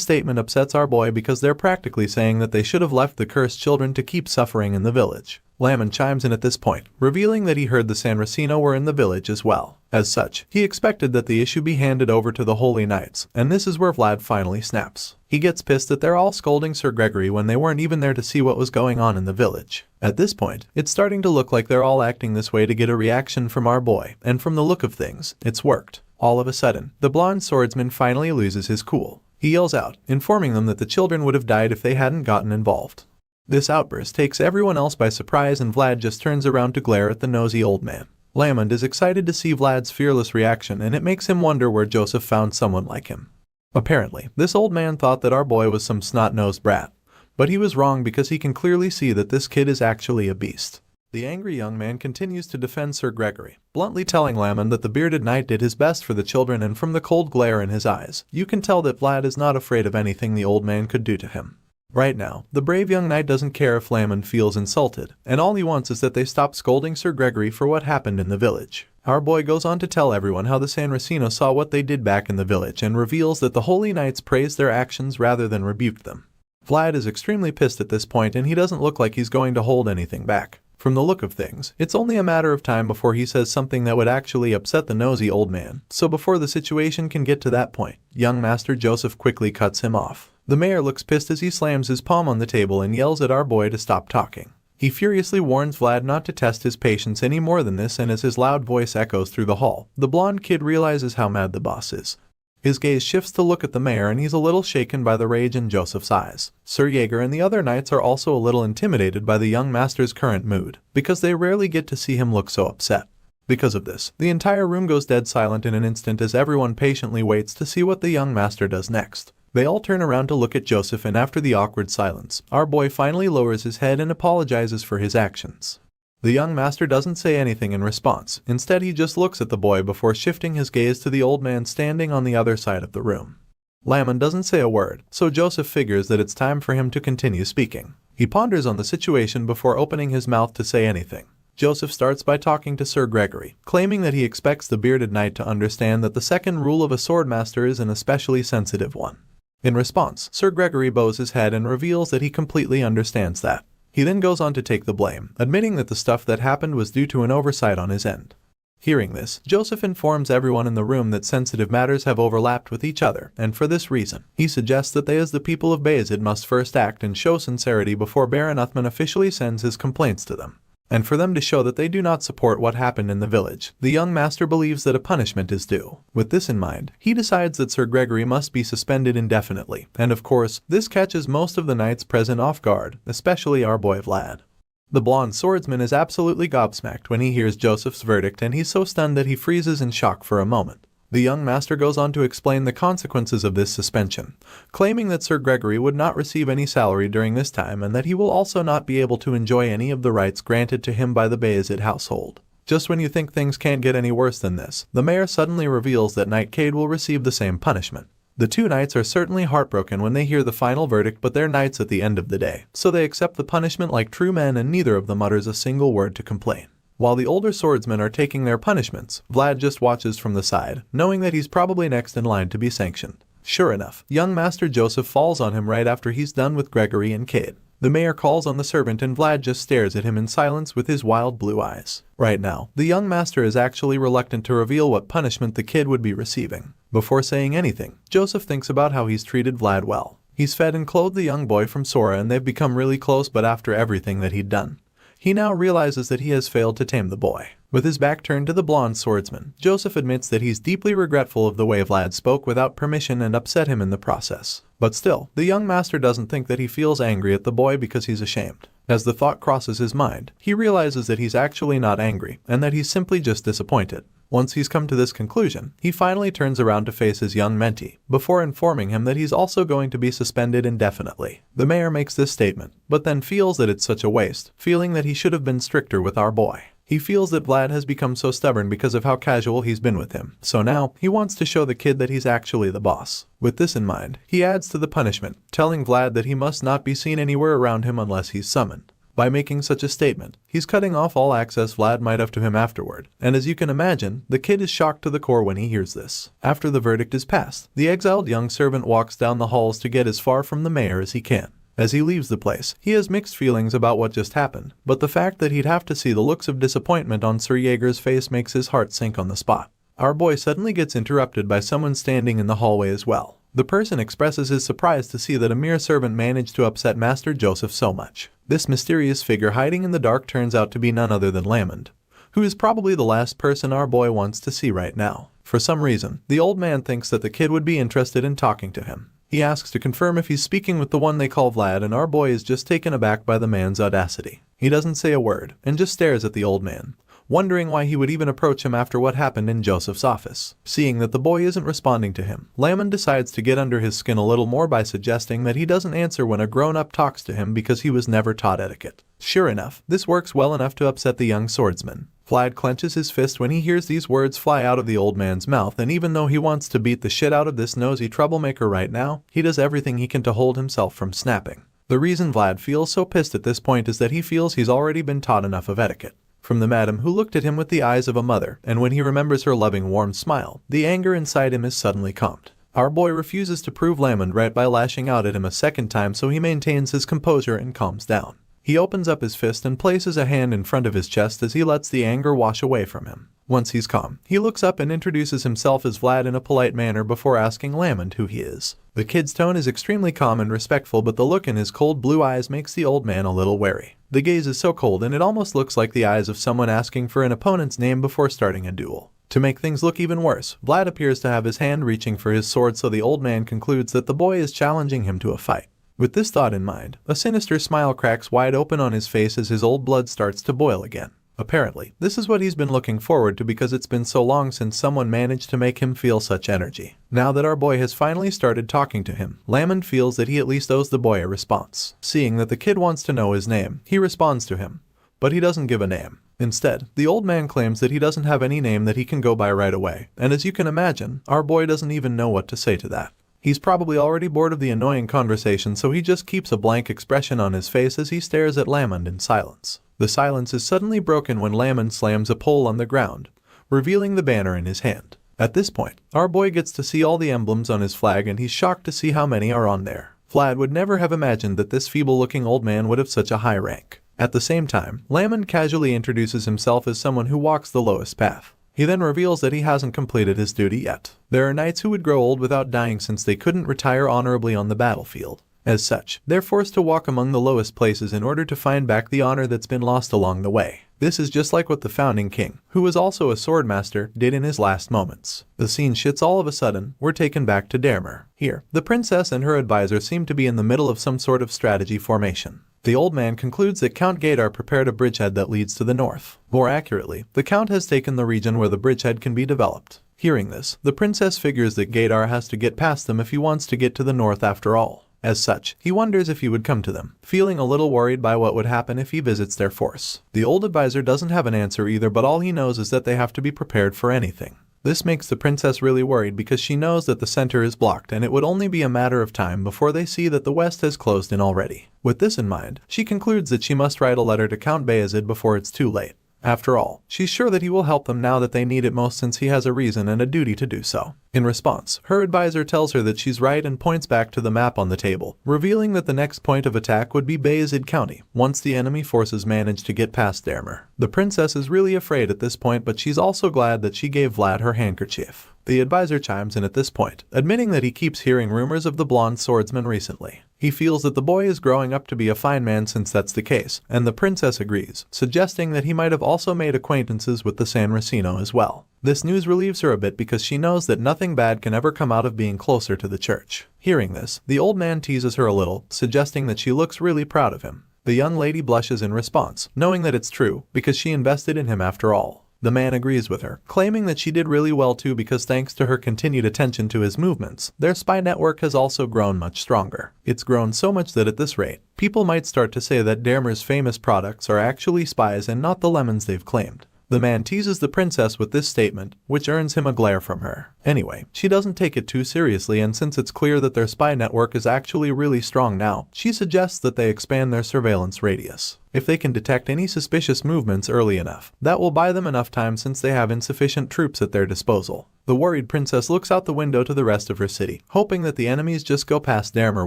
statement upsets our boy because they're practically saying that they should have left the cursed children to keep suffering in the village. Lamon chimes in at this point, revealing that he heard the San Racino were in the village as well. As such, he expected that the issue be handed over to the Holy Knights, and this is where Vlad finally snaps. He gets pissed that they're all scolding Sir Gregory when they weren't even there to see what was going on in the village. At this point, it's starting to look like they're all acting this way to get a reaction from our boy, and from the look of things, it's worked. All of a sudden, the blonde swordsman finally loses his cool. He yells out, informing them that the children would have died if they hadn't gotten involved. This outburst takes everyone else by surprise, and Vlad just turns around to glare at the nosy old man. Lamond is excited to see Vlad's fearless reaction, and it makes him wonder where Joseph found someone like him. Apparently, this old man thought that our boy was some snot-nosed brat, but he was wrong because he can clearly see that this kid is actually a beast. The angry young man continues to defend Sir Gregory, bluntly telling Lamond that the bearded knight did his best for the children, and from the cold glare in his eyes, you can tell that Vlad is not afraid of anything the old man could do to him. Right now, the brave young knight doesn't care if Lamond feels insulted, and all he wants is that they stop scolding Sir Gregory for what happened in the village. Our boy goes on to tell everyone how the San Racino saw what they did back in the village and reveals that the holy knights praised their actions rather than rebuked them. Vlad is extremely pissed at this point, and he doesn't look like he's going to hold anything back. From the look of things, it's only a matter of time before he says something that would actually upset the nosy old man, so before the situation can get to that point, young Master Joseph quickly cuts him off. The mayor looks pissed as he slams his palm on the table and yells at our boy to stop talking. He furiously warns Vlad not to test his patience any more than this, and as his loud voice echoes through the hall, the blonde kid realizes how mad the boss is. His gaze shifts to look at the mayor, and he's a little shaken by the rage in Joseph's eyes. Sir Jaeger and the other knights are also a little intimidated by the young master's current mood, because they rarely get to see him look so upset. Because of this, the entire room goes dead silent in an instant as everyone patiently waits to see what the young master does next. They all turn around to look at Joseph, and after the awkward silence, our boy finally lowers his head and apologizes for his actions. The young master doesn't say anything in response. Instead, he just looks at the boy before shifting his gaze to the old man standing on the other side of the room. Lamond doesn't say a word, so Joseph figures that it's time for him to continue speaking. He ponders on the situation before opening his mouth to say anything. Joseph starts by talking to Sir Gregory, claiming that he expects the bearded knight to understand that the second rule of a swordmaster is an especially sensitive one. In response, Sir Gregory bows his head and reveals that he completely understands that. He then goes on to take the blame, admitting that the stuff that happened was due to an oversight on his end. Hearing this, Joseph informs everyone in the room that sensitive matters have overlapped with each other, and for this reason, he suggests that they as the people of Bayezid must first act and show sincerity before Baron Uthman officially sends his complaints to them. And for them to show that they do not support what happened in the village, the young master believes that a punishment is due. With this in mind, he decides that Sir Gregory must be suspended indefinitely, and of course, this catches most of the knights present off guard, especially our boy Vlad. The blonde swordsman is absolutely gobsmacked when he hears Joseph's verdict, and he's so stunned that he freezes in shock for a moment. The young master goes on to explain the consequences of this suspension, claiming that Sir Gregory would not receive any salary during this time and that he will also not be able to enjoy any of the rights granted to him by the Bayezid household. Just when you think things can't get any worse than this, the mayor suddenly reveals that Knight Cade will receive the same punishment. The two knights are certainly heartbroken when they hear the final verdict, but they're knights at the end of the day, so they accept the punishment like true men, and neither of them utters a single word to complain. While the older swordsmen are taking their punishments, Vlad just watches from the side, knowing that he's probably next in line to be sanctioned. Sure enough, young Master Joseph falls on him right after he's done with Gregory and Cade. The mayor calls on the servant, and Vlad just stares at him in silence with his wild blue eyes. Right now, the young master is actually reluctant to reveal what punishment the kid would be receiving. Before saying anything, Joseph thinks about how he's treated Vlad well. He's fed and clothed the young boy from Sora, and they've become really close, but after everything that he'd done, he now realizes that he has failed to tame the boy. With his back turned to the blonde swordsman, Joseph admits that he's deeply regretful of the way Vlad spoke without permission and upset him in the process. But still, the young master doesn't think that he feels angry at the boy because he's ashamed. As the thought crosses his mind, he realizes that he's actually not angry and that he's simply just disappointed. Once he's come to this conclusion, he finally turns around to face his young mentee, before informing him that he's also going to be suspended indefinitely. The mayor makes this statement, but then feels that it's such a waste, feeling that he should have been stricter with our boy. He feels that Vlad has become so stubborn because of how casual he's been with him, so now he wants to show the kid that he's actually the boss. With this in mind, he adds to the punishment, telling Vlad that he must not be seen anywhere around him unless he's summoned. By making such a statement, he's cutting off all access Vlad might have to him afterward, and as you can imagine, the kid is shocked to the core when he hears this. After the verdict is passed, the exiled young servant walks down the halls to get as far from the mayor as he can. As he leaves the place, he has mixed feelings about what just happened, but the fact that he'd have to see the looks of disappointment on Sir Jaeger's face makes his heart sink on the spot. Our boy suddenly gets interrupted by someone standing in the hallway as well. The person expresses his surprise to see that a mere servant managed to upset Master Joseph so much. This mysterious figure hiding in the dark turns out to be none other than Lamond, who is probably the last person our boy wants to see right now. For some reason, the old man thinks that the kid would be interested in talking to him. He asks to confirm if he's speaking with the one they call Vlad, and our boy is just taken aback by the man's audacity. He doesn't say a word, and just stares at the old man, wondering why he would even approach him after what happened in Joseph's office. Seeing that the boy isn't responding to him, Lamond decides to get under his skin a little more by suggesting that he doesn't answer when a grown-up talks to him because he was never taught etiquette. Sure enough, this works well enough to upset the young swordsman. Vlad clenches his fist when he hears these words fly out of the old man's mouth, and even though he wants to beat the shit out of this nosy troublemaker right now, he does everything he can to hold himself from snapping. The reason Vlad feels so pissed at this point is that he feels he's already been taught enough of etiquette. From the madam who looked at him with the eyes of a mother, and when he remembers her loving warm smile, the anger inside him is suddenly calmed. Our boy refuses to prove Lamond right by lashing out at him a second time, so he maintains his composure and calms down. He opens up his fist and places a hand in front of his chest as he lets the anger wash away from him. Once he's calm, he looks up and introduces himself as Vlad in a polite manner before asking Lamond who he is. The kid's tone is extremely calm and respectful, but the look in his cold blue eyes makes the old man a little wary. The gaze is so cold and it almost looks like the eyes of someone asking for an opponent's name before starting a duel. To make things look even worse, Vlad appears to have his hand reaching for his sword, so the old man concludes that the boy is challenging him to a fight. With this thought in mind, a sinister smile cracks wide open on his face as his old blood starts to boil again. Apparently, this is what he's been looking forward to because it's been so long since someone managed to make him feel such energy. Now that our boy has finally started talking to him, Lamond feels that he at least owes the boy a response. Seeing that the kid wants to know his name, he responds to him. But he doesn't give a name. Instead, the old man claims that he doesn't have any name that he can go by right away, and as you can imagine, our boy doesn't even know what to say to that. He's probably already bored of the annoying conversation, so he just keeps a blank expression on his face as he stares at Lamond in silence. The silence is suddenly broken when Lamond slams a pole on the ground, revealing the banner in his hand. At this point, our boy gets to see all the emblems on his flag and he's shocked to see how many are on there. Vlad would never have imagined that this feeble-looking old man would have such a high rank. At the same time, Lamond casually introduces himself as someone who walks the lowest path. He then reveals that he hasn't completed his duty yet. There are knights who would grow old without dying since they couldn't retire honorably on the battlefield. As such, they're forced to walk among the lowest places in order to find back the honor that's been lost along the way. This is just like what the founding king, who was also a swordmaster, did in his last moments. The scene shifts all of a sudden. We're taken back to Dermer. Here, the princess and her advisor seem to be in the middle of some sort of strategy formation. The old man concludes that Count Gaydar prepared a bridgehead that leads to the north. More accurately, the Count has taken the region where the bridgehead can be developed. Hearing this, the princess figures that Gaydar has to get past them if he wants to get to the north after all. As such, he wonders if he would come to them, feeling a little worried by what would happen if he visits their force. The old advisor doesn't have an answer either, but all he knows is that they have to be prepared for anything. This makes the princess really worried because she knows that the center is blocked and it would only be a matter of time before they see that the west has closed in already. With this in mind, she concludes that she must write a letter to Count Bayezid before it's too late. After all, she's sure that he will help them now that they need it most, since he has a reason and a duty to do so. In response, her advisor tells her that she's right and points back to the map on the table, revealing that the next point of attack would be Bayezid County, once the enemy forces manage to get past Dermer. The princess is really afraid at this point, but she's also glad that she gave Vlad her handkerchief. The advisor chimes in at this point, admitting that he keeps hearing rumors of the blonde swordsman recently. He feels that the boy is growing up to be a fine man since that's the case, and the princess agrees, suggesting that he might have also made acquaintances with the San Racino as well. This news relieves her a bit because she knows that nothing bad can ever come out of being closer to the church. Hearing this, the old man teases her a little, suggesting that she looks really proud of him. The young lady blushes in response, knowing that it's true, because she invested in him after all. The man agrees with her, claiming that she did really well too because thanks to her continued attention to his movements, their spy network has also grown much stronger. It's grown so much that at this rate, people might start to say that Dermer's famous products are actually spies and not the lemons they've claimed. The man teases the princess with this statement, which earns him a glare from her. Anyway, she doesn't take it too seriously, and since it's clear that their spy network is actually really strong now, she suggests that they expand their surveillance radius. If they can detect any suspicious movements early enough, that will buy them enough time since they have insufficient troops at their disposal. The worried princess looks out the window to the rest of her city, hoping that the enemies just go past Dermer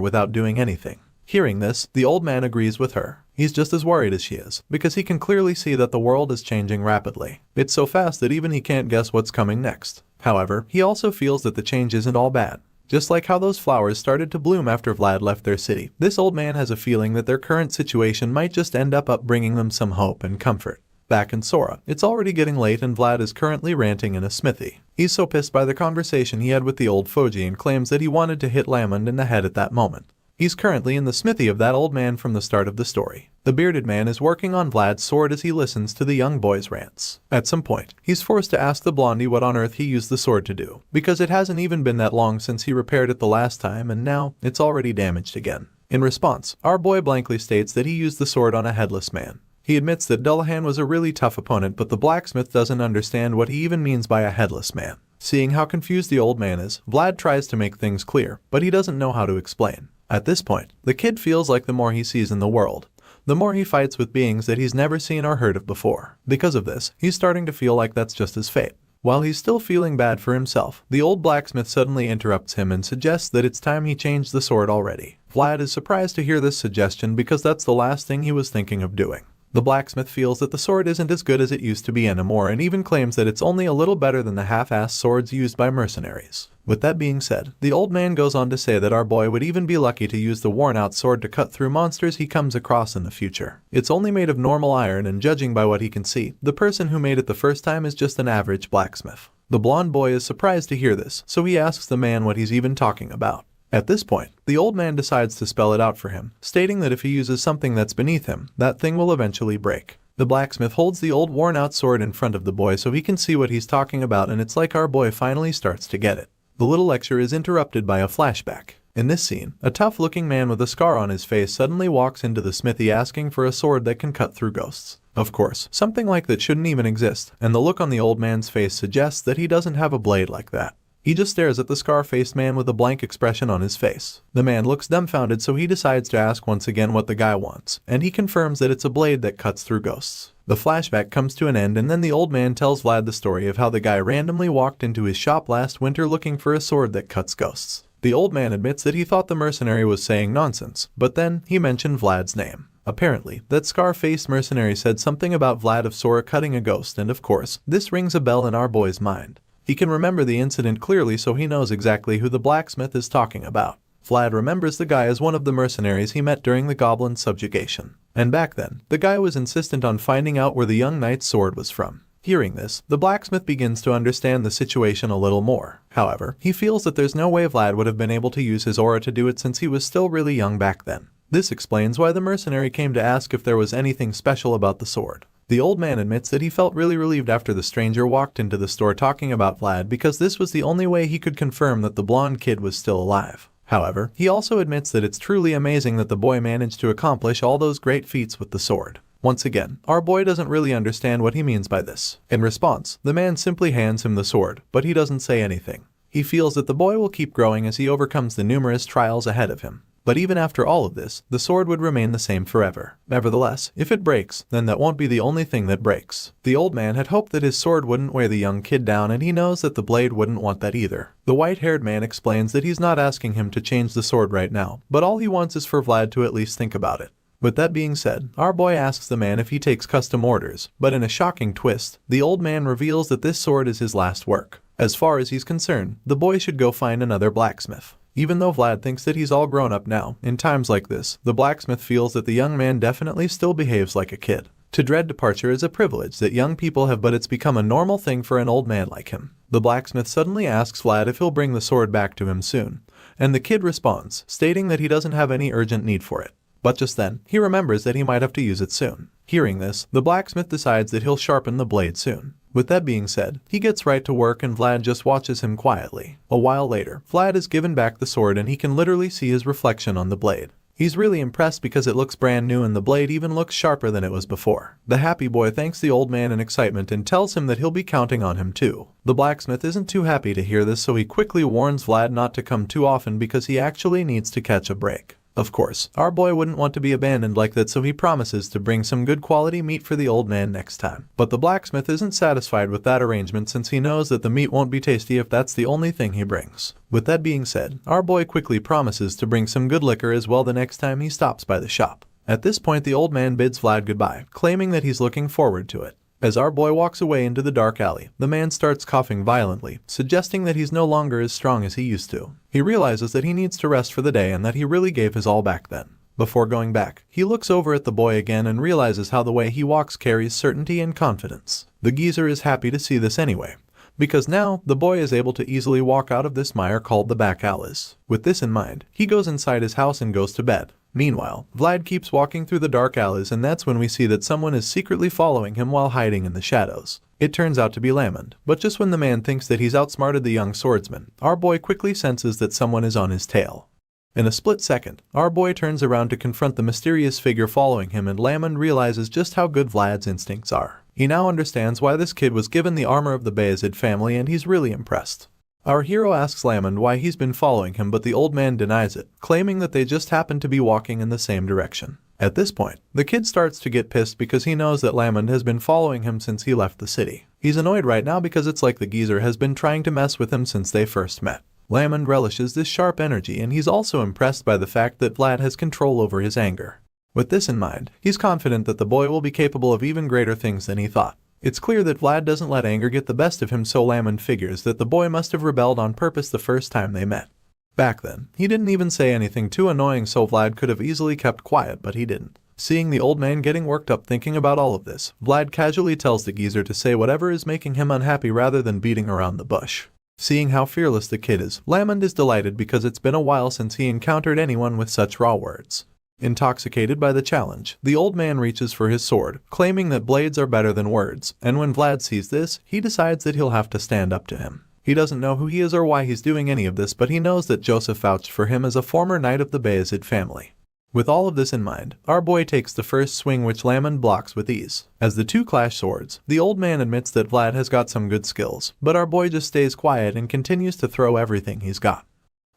without doing anything. Hearing this, the old man agrees with her. He's just as worried as she is, because he can clearly see that the world is changing rapidly. It's so fast that even he can't guess what's coming next. However, he also feels that the change isn't all bad. Just like how those flowers started to bloom after Vlad left their city, this old man has a feeling that their current situation might just end up bringing them some hope and comfort. Back in Sora, it's already getting late and Vlad is currently ranting in a smithy. He's so pissed by the conversation he had with the old Foji and claims that he wanted to hit Lamond in the head at that moment. He's currently in the smithy of that old man from the start of the story. The bearded man is working on Vlad's sword as he listens to the young boy's rants. At some point, he's forced to ask the blondie what on earth he used the sword to do, because it hasn't even been that long since he repaired it the last time and now it's already damaged again. In response, our boy blankly states that he used the sword on a headless man. He admits that Dullahan was a really tough opponent, but the blacksmith doesn't understand what he even means by a headless man. Seeing how confused the old man is, Vlad tries to make things clear, but he doesn't know how to explain. At this point, the kid feels like the more he sees in the world, the more he fights with beings that he's never seen or heard of before. Because of this, he's starting to feel like that's just his fate. While he's still feeling bad for himself, the old blacksmith suddenly interrupts him and suggests that it's time he changed the sword already. Vlad is surprised to hear this suggestion because that's the last thing he was thinking of doing. The blacksmith feels that the sword isn't as good as it used to be anymore and even claims that it's only a little better than the half-assed swords used by mercenaries. With that being said, the old man goes on to say that our boy would even be lucky to use the worn-out sword to cut through monsters he comes across in the future. It's only made of normal iron and judging by what he can see, the person who made it the first time is just an average blacksmith. The blonde boy is surprised to hear this, so he asks the man what he's even talking about. At this point, the old man decides to spell it out for him, stating that if he uses something that's beneath him, that thing will eventually break. The blacksmith holds the old worn-out sword in front of the boy so he can see what he's talking about, and it's like our boy finally starts to get it. The little lecture is interrupted by a flashback. In this scene, a tough-looking man with a scar on his face suddenly walks into the smithy asking for a sword that can cut through ghosts. Of course, something like that shouldn't even exist, and the look on the old man's face suggests that he doesn't have a blade like that. He just stares at the scar-faced man with a blank expression on his face. The man looks dumbfounded, so he decides to ask once again what the guy wants, and he confirms that it's a blade that cuts through ghosts. The flashback comes to an end, and then the old man tells Vlad the story of how the guy randomly walked into his shop last winter looking for a sword that cuts ghosts. The old man admits that he thought the mercenary was saying nonsense, but then he mentioned Vlad's name. Apparently, that scar-faced mercenary said something about Vlad of Sora cutting a ghost, and of course, this rings a bell in our boy's mind. He can remember the incident clearly, so he knows exactly who the blacksmith is talking about. Vlad remembers the guy as one of the mercenaries he met during the goblin subjugation. And back then, the guy was insistent on finding out where the young knight's sword was from. Hearing this, the blacksmith begins to understand the situation a little more. However, he feels that there's no way Vlad would have been able to use his aura to do it since he was still really young back then. This explains why the mercenary came to ask if there was anything special about the sword. The old man admits that he felt really relieved after the stranger walked into the store talking about Vlad because this was the only way he could confirm that the blonde kid was still alive. However, he also admits that it's truly amazing that the boy managed to accomplish all those great feats with the sword. Once again, our boy doesn't really understand what he means by this. In response, the man simply hands him the sword, but he doesn't say anything. He feels that the boy will keep growing as he overcomes the numerous trials ahead of him. But even after all of this, the sword would remain the same forever. Nevertheless, if it breaks, then that won't be the only thing that breaks. The old man had hoped that his sword wouldn't weigh the young kid down, and he knows that the blade wouldn't want that either. The white-haired man explains that he's not asking him to change the sword right now, but all he wants is for Vlad to at least think about it. With that being said, our boy asks the man if he takes custom orders, but in a shocking twist, the old man reveals that this sword is his last work. As far as he's concerned, the boy should go find another blacksmith. Even though Vlad thinks that he's all grown up now, in times like this, the blacksmith feels that the young man definitely still behaves like a kid. To dread departure is a privilege that young people have, but it's become a normal thing for an old man like him. The blacksmith suddenly asks Vlad if he'll bring the sword back to him soon, and the kid responds, stating that he doesn't have any urgent need for it. But just then, he remembers that he might have to use it soon. Hearing this, the blacksmith decides that he'll sharpen the blade soon. With that being said, he gets right to work and Vlad just watches him quietly. A while later, Vlad is given back the sword and he can literally see his reflection on the blade. He's really impressed because it looks brand new and the blade even looks sharper than it was before. The happy boy thanks the old man in excitement and tells him that he'll be counting on him too. The blacksmith isn't too happy to hear this, so he quickly warns Vlad not to come too often because he actually needs to catch a break. Of course, our boy wouldn't want to be abandoned like that, so he promises to bring some good quality meat for the old man next time. But the blacksmith isn't satisfied with that arrangement since he knows that the meat won't be tasty if that's the only thing he brings. With that being said, our boy quickly promises to bring some good liquor as well the next time he stops by the shop. At this point, the old man bids Vlad goodbye, claiming that he's looking forward to it. As our boy walks away into the dark alley, the man starts coughing violently, suggesting that he's no longer as strong as he used to. He realizes that he needs to rest for the day and that he really gave his all back then. Before going back, he looks over at the boy again and realizes how the way he walks carries certainty and confidence. The geezer is happy to see this anyway, because now the boy is able to easily walk out of this mire called the back alleys. With this in mind, he goes inside his house and goes to bed. Meanwhile, Vlad keeps walking through the dark alleys, and that's when we see that someone is secretly following him while hiding in the shadows. It turns out to be Lamond, but just when the man thinks that he's outsmarted the young swordsman, our boy quickly senses that someone is on his tail. In a split second, our boy turns around to confront the mysterious figure following him, and Lamond realizes just how good Vlad's instincts are. He now understands why this kid was given the armor of the Bayezid family, and he's really impressed. Our hero asks Lamond why he's been following him, but the old man denies it, claiming that they just happened to be walking in the same direction. At this point, the kid starts to get pissed because he knows that Lamond has been following him since he left the city. He's annoyed right now because it's like the geezer has been trying to mess with him since they first met. Lamond relishes this sharp energy, and he's also impressed by the fact that Vlad has control over his anger. With this in mind, he's confident that the boy will be capable of even greater things than he thought. It's clear that Vlad doesn't let anger get the best of him, so Lamond figures that the boy must have rebelled on purpose the first time they met. Back then, he didn't even say anything too annoying, so Vlad could have easily kept quiet, but he didn't. Seeing the old man getting worked up thinking about all of this, Vlad casually tells the geezer to say whatever is making him unhappy rather than beating around the bush. Seeing how fearless the kid is, Lamond is delighted because it's been a while since he encountered anyone with such raw words. Intoxicated by the challenge, the old man reaches for his sword, claiming that blades are better than words, and when Vlad sees this, he decides that he'll have to stand up to him. He doesn't know who he is or why he's doing any of this, but he knows that Joseph vouched for him as a former knight of the Bayezid family. With all of this in mind, our boy takes the first swing, which Lamond blocks with ease. As the two clash swords, the old man admits that Vlad has got some good skills, but our boy just stays quiet and continues to throw everything he's got.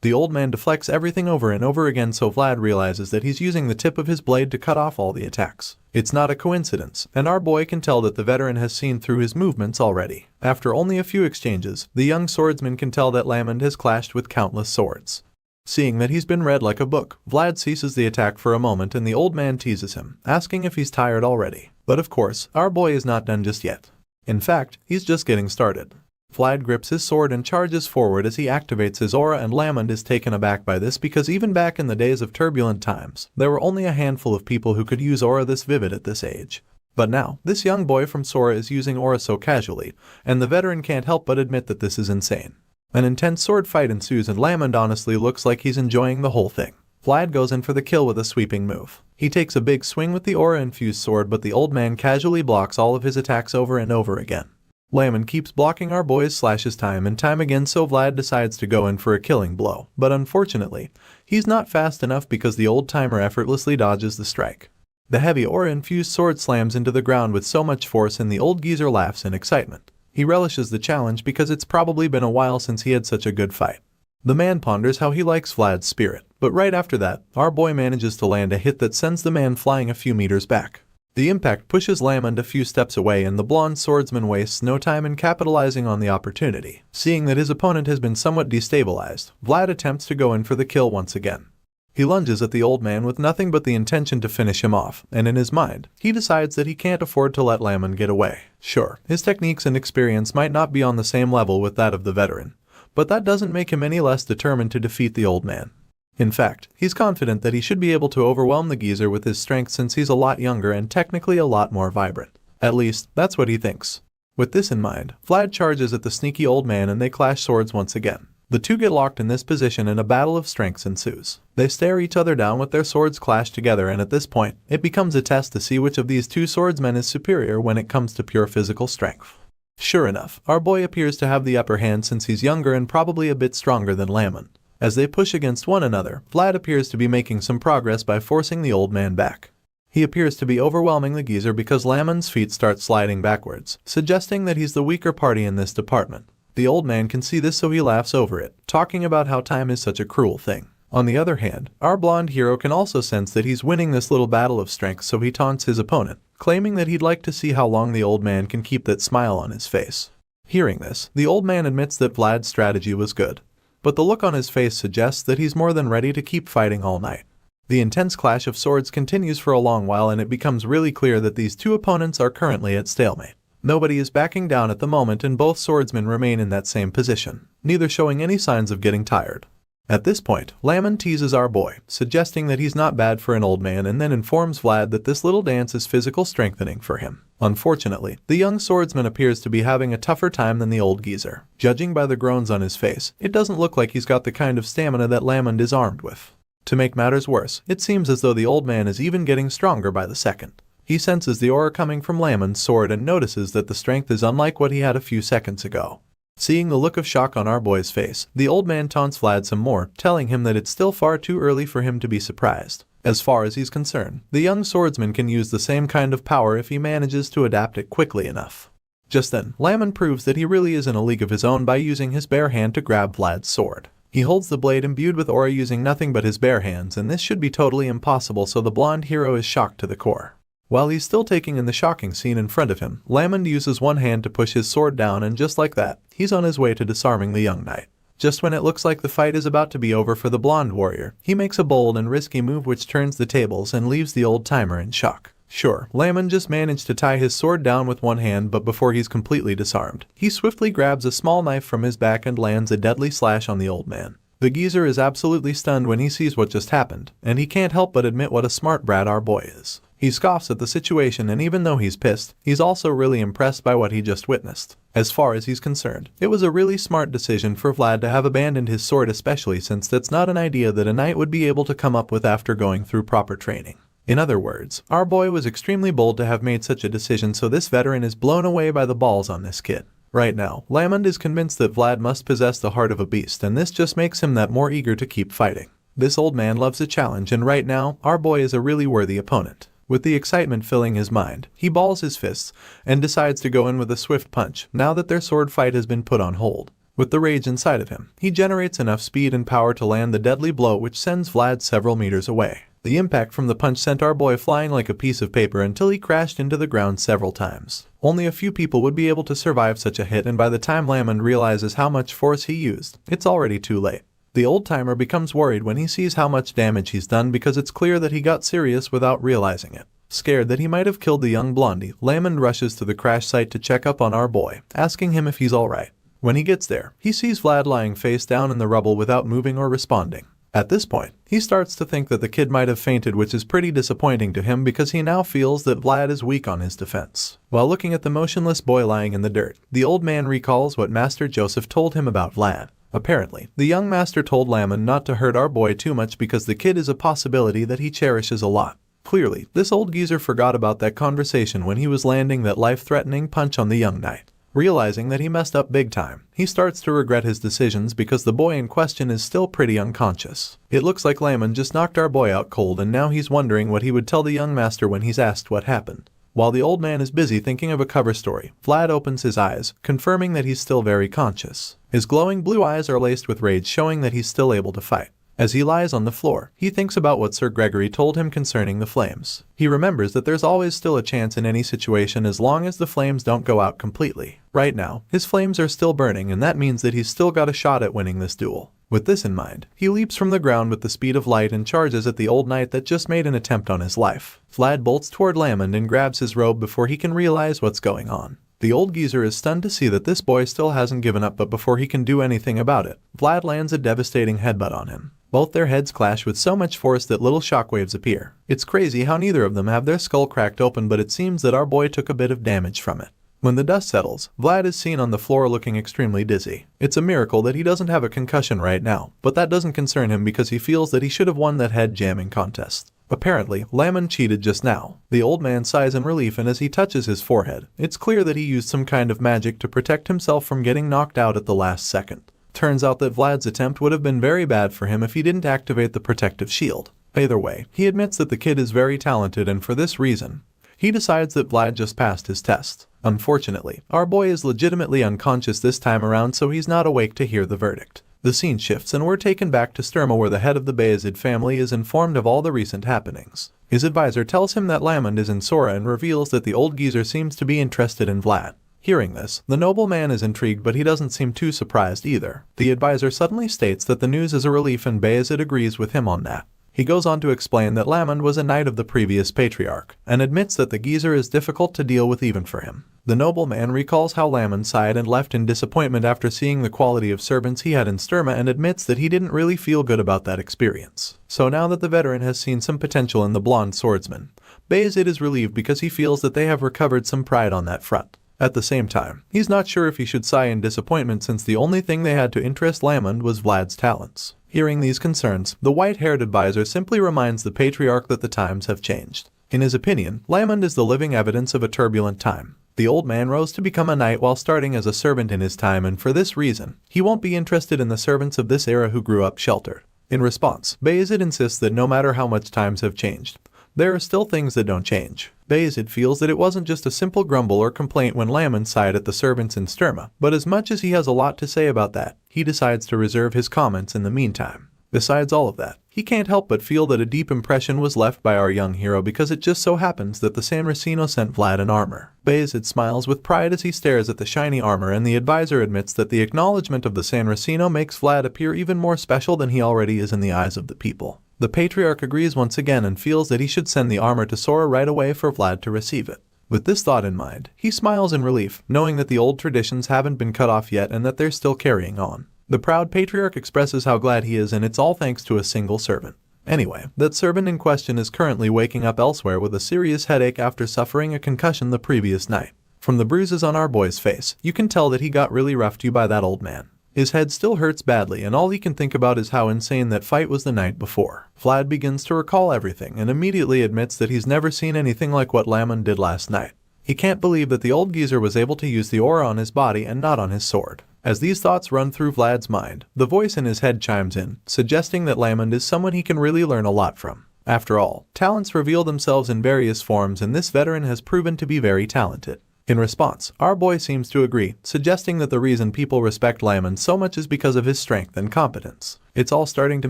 The old man deflects everything over and over again, so Vlad realizes that he's using the tip of his blade to cut off all the attacks. It's not a coincidence, and our boy can tell that the veteran has seen through his movements already. After only a few exchanges, the young swordsman can tell that Lamond has clashed with countless swords. Seeing that he's been read like a book, Vlad ceases the attack for a moment, and the old man teases him, asking if he's tired already. But of course, our boy is not done just yet. In fact, he's just getting started. Vlad grips his sword and charges forward as he activates his aura, and Lamond is taken aback by this because even back in the days of turbulent times, there were only a handful of people who could use aura this vivid at this age. But now, this young boy from Sora is using aura so casually, and the veteran can't help but admit that this is insane. An intense sword fight ensues, and Lamond honestly looks like he's enjoying the whole thing. Vlad goes in for the kill with a sweeping move. He takes a big swing with the aura-infused sword, but the old man casually blocks all of his attacks over and over again. Lamond keeps blocking our boy's slashes time and time again, so Vlad decides to go in for a killing blow, but unfortunately, he's not fast enough because the old-timer effortlessly dodges the strike. The heavy aura-infused sword slams into the ground with so much force, and the old geezer laughs in excitement. He relishes the challenge because it's probably been a while since he had such a good fight. The man ponders how he likes Vlad's spirit, but right after that, our boy manages to land a hit that sends the man flying a few meters back. The impact pushes Lamond a few steps away, and the blonde swordsman wastes no time in capitalizing on the opportunity. Seeing that his opponent has been somewhat destabilized, Vlad attempts to go in for the kill once again. He lunges at the old man with nothing but the intention to finish him off, and in his mind, he decides that he can't afford to let Lamond get away. Sure, his techniques and experience might not be on the same level with that of the veteran, but that doesn't make him any less determined to defeat the old man. In fact, he's confident that he should be able to overwhelm the geezer with his strength since he's a lot younger and technically a lot more vibrant. At least, that's what he thinks. With this in mind, Vlad charges at the sneaky old man and they clash swords once again. The two get locked in this position and a battle of strengths ensues. They stare each other down with their swords clashed together, and at this point, it becomes a test to see which of these two swordsmen is superior when it comes to pure physical strength. Sure enough, our boy appears to have the upper hand since he's younger and probably a bit stronger than Lamond. As they push against one another, Vlad appears to be making some progress by forcing the old man back. He appears to be overwhelming the geezer because Lamond's feet start sliding backwards, suggesting that he's the weaker party in this department. The old man can see this, so he laughs over it, talking about how time is such a cruel thing. On the other hand, our blonde hero can also sense that he's winning this little battle of strength, so he taunts his opponent, claiming that he'd like to see how long the old man can keep that smile on his face. Hearing this, the old man admits that Vlad's strategy was good, but the look on his face suggests that he's more than ready to keep fighting all night. The intense clash of swords continues for a long while, and it becomes really clear that these two opponents are currently at stalemate. Nobody is backing down at the moment, and both swordsmen remain in that same position, neither showing any signs of getting tired. At this point, Lamond teases our boy, suggesting that he's not bad for an old man, and then informs Vlad that this little dance is physical strengthening for him. Unfortunately, the young swordsman appears to be having a tougher time than the old geezer. Judging by the groans on his face, it doesn't look like he's got the kind of stamina that Lamond is armed with. To make matters worse, it seems as though the old man is even getting stronger by the second. He senses the aura coming from Lamond's sword and notices that the strength is unlike what he had a few seconds ago. Seeing the look of shock on our boy's face, the old man taunts Vlad some more, telling him that it's still far too early for him to be surprised. As far as he's concerned, the young swordsman can use the same kind of power if he manages to adapt it quickly enough. Just then, Lamond proves that he really is in a league of his own by using his bare hand to grab Vlad's sword. He holds the blade imbued with aura using nothing but his bare hands, and this should be totally impossible, so the blonde hero is shocked to the core. While he's still taking in the shocking scene in front of him, Lamond uses one hand to push his sword down, and just like that, he's on his way to disarming the young knight. Just when it looks like the fight is about to be over for the blonde warrior, he makes a bold and risky move which turns the tables and leaves the old timer in shock. Sure, Lamond just managed to tie his sword down with one hand, but before he's completely disarmed, he swiftly grabs a small knife from his back and lands a deadly slash on the old man. The geezer is absolutely stunned when he sees what just happened, and he can't help but admit what a smart brat our boy is. He scoffs at the situation, and even though he's pissed, he's also really impressed by what he just witnessed. As far as he's concerned, it was a really smart decision for Vlad to have abandoned his sword, especially since that's not an idea that a knight would be able to come up with after going through proper training. In other words, our boy was extremely bold to have made such a decision, so this veteran is blown away by the balls on this kid. Right now, Lamond is convinced that Vlad must possess the heart of a beast, and this just makes him that more eager to keep fighting. This old man loves a challenge, and right now, our boy is a really worthy opponent. With the excitement filling his mind, he balls his fists and decides to go in with a swift punch now that their sword fight has been put on hold. With the rage inside of him, he generates enough speed and power to land the deadly blow which sends Vlad several meters away. The impact from the punch sent our boy flying like a piece of paper until he crashed into the ground several times. Only a few people would be able to survive such a hit, and by the time Lamond realizes how much force he used, it's already too late. The old-timer becomes worried when he sees how much damage he's done because it's clear that he got serious without realizing it. Scared that he might have killed the young blondie, Lamond rushes to the crash site to check up on our boy, asking him if he's alright. When he gets there, he sees Vlad lying face down in the rubble without moving or responding. At this point, he starts to think that the kid might have fainted, which is pretty disappointing to him because he now feels that Vlad is weak on his defense. While looking at the motionless boy lying in the dirt, the old man recalls what Master Joseph told him about Vlad. Apparently, the young master told Lamond not to hurt our boy too much because the kid is a possibility that he cherishes a lot. Clearly, this old geezer forgot about that conversation when he was landing that life-threatening punch on the young knight. Realizing that he messed up big time, he starts to regret his decisions because the boy in question is still pretty unconscious. It looks like Lamond just knocked our boy out cold, and now he's wondering what he would tell the young master when he's asked what happened. While the old man is busy thinking of a cover story, Vlad opens his eyes, confirming that he's still very conscious. His glowing blue eyes are laced with rage, showing that he's still able to fight. As he lies on the floor, he thinks about what Sir Gregory told him concerning the flames. He remembers that there's always still a chance in any situation as long as the flames don't go out completely. Right now, his flames are still burning, and that means that he's still got a shot at winning this duel. With this in mind, he leaps from the ground with the speed of light and charges at the old knight that just made an attempt on his life. Vlad bolts toward Lamond and grabs his robe before he can realize what's going on. The old geezer is stunned to see that this boy still hasn't given up, but before he can do anything about it, Vlad lands a devastating headbutt on him. Both their heads clash with so much force that little shockwaves appear. It's crazy how neither of them have their skull cracked open, but it seems that our boy took a bit of damage from it. When the dust settles, Vlad is seen on the floor looking extremely dizzy. It's a miracle that he doesn't have a concussion right now, but that doesn't concern him because he feels that he should have won that head jamming contest. Apparently, Lamond cheated just now. The old man sighs in relief, and as he touches his forehead, it's clear that he used some kind of magic to protect himself from getting knocked out at the last second. Turns out that Vlad's attempt would have been very bad for him if he didn't activate the protective shield. Either way, he admits that the kid is very talented, and for this reason, he decides that Vlad just passed his test. Unfortunately, our boy is legitimately unconscious this time around, so he's not awake to hear the verdict. The scene shifts and we're taken back to Sturma, where the head of the Bayezid family is informed of all the recent happenings. His advisor tells him that Lamond is in Sora and reveals that the old geezer seems to be interested in Vlad. Hearing this, the nobleman is intrigued, but he doesn't seem too surprised either. The advisor suddenly states that the news is a relief, and Bayezid agrees with him on that. He goes on to explain that Lamond was a knight of the previous patriarch, and admits that the geezer is difficult to deal with even for him. The nobleman recalls how Lamon sighed and left in disappointment after seeing the quality of servants he had in Sturma and admits that he didn't really feel good about that experience. So now that the veteran has seen some potential in the blonde swordsman, Bayezid is relieved because he feels that they have recovered some pride on that front. At the same time, he's not sure if he should sigh in disappointment since the only thing they had to interest Lamond was Vlad's talents. Hearing these concerns, the white-haired advisor simply reminds the patriarch that the times have changed. In his opinion, Lamond is the living evidence of a turbulent time. The old man rose to become a knight while starting as a servant in his time, and for this reason, he won't be interested in the servants of this era who grew up sheltered. In response, Bayezid insists that no matter how much times have changed, there are still things that don't change. Bayezid feels that it wasn't just a simple grumble or complaint when Lamon sighed at the servants in Sturma, but as much as he has a lot to say about that, he decides to reserve his comments in the meantime. Besides all of that, he can't help but feel that a deep impression was left by our young hero because it just so happens that the San Racino sent Vlad an armor. Bayezid smiles with pride as he stares at the shiny armor, and the advisor admits that the acknowledgement of the San Racino makes Vlad appear even more special than he already is in the eyes of the people. The patriarch agrees once again and feels that he should send the armor to Sora right away for Vlad to receive it. With this thought in mind, he smiles in relief, knowing that the old traditions haven't been cut off yet and that they're still carrying on. The proud patriarch expresses how glad he is, and it's all thanks to a single servant. Anyway, that servant in question is currently waking up elsewhere with a serious headache after suffering a concussion the previous night. From the bruises on our boy's face, you can tell that he got really roughed to by that old man. His head still hurts badly, and all he can think about is how insane that fight was the night before. Vlad begins to recall everything and immediately admits that he's never seen anything like what Lamon did last night. He can't believe that the old geezer was able to use the aura on his body and not on his sword. As these thoughts run through Vlad's mind, the voice in his head chimes in, suggesting that Lamond is someone he can really learn a lot from. After all, talents reveal themselves in various forms, and this veteran has proven to be very talented. In response, our boy seems to agree, suggesting that the reason people respect Lamond so much is because of his strength and competence. It's all starting to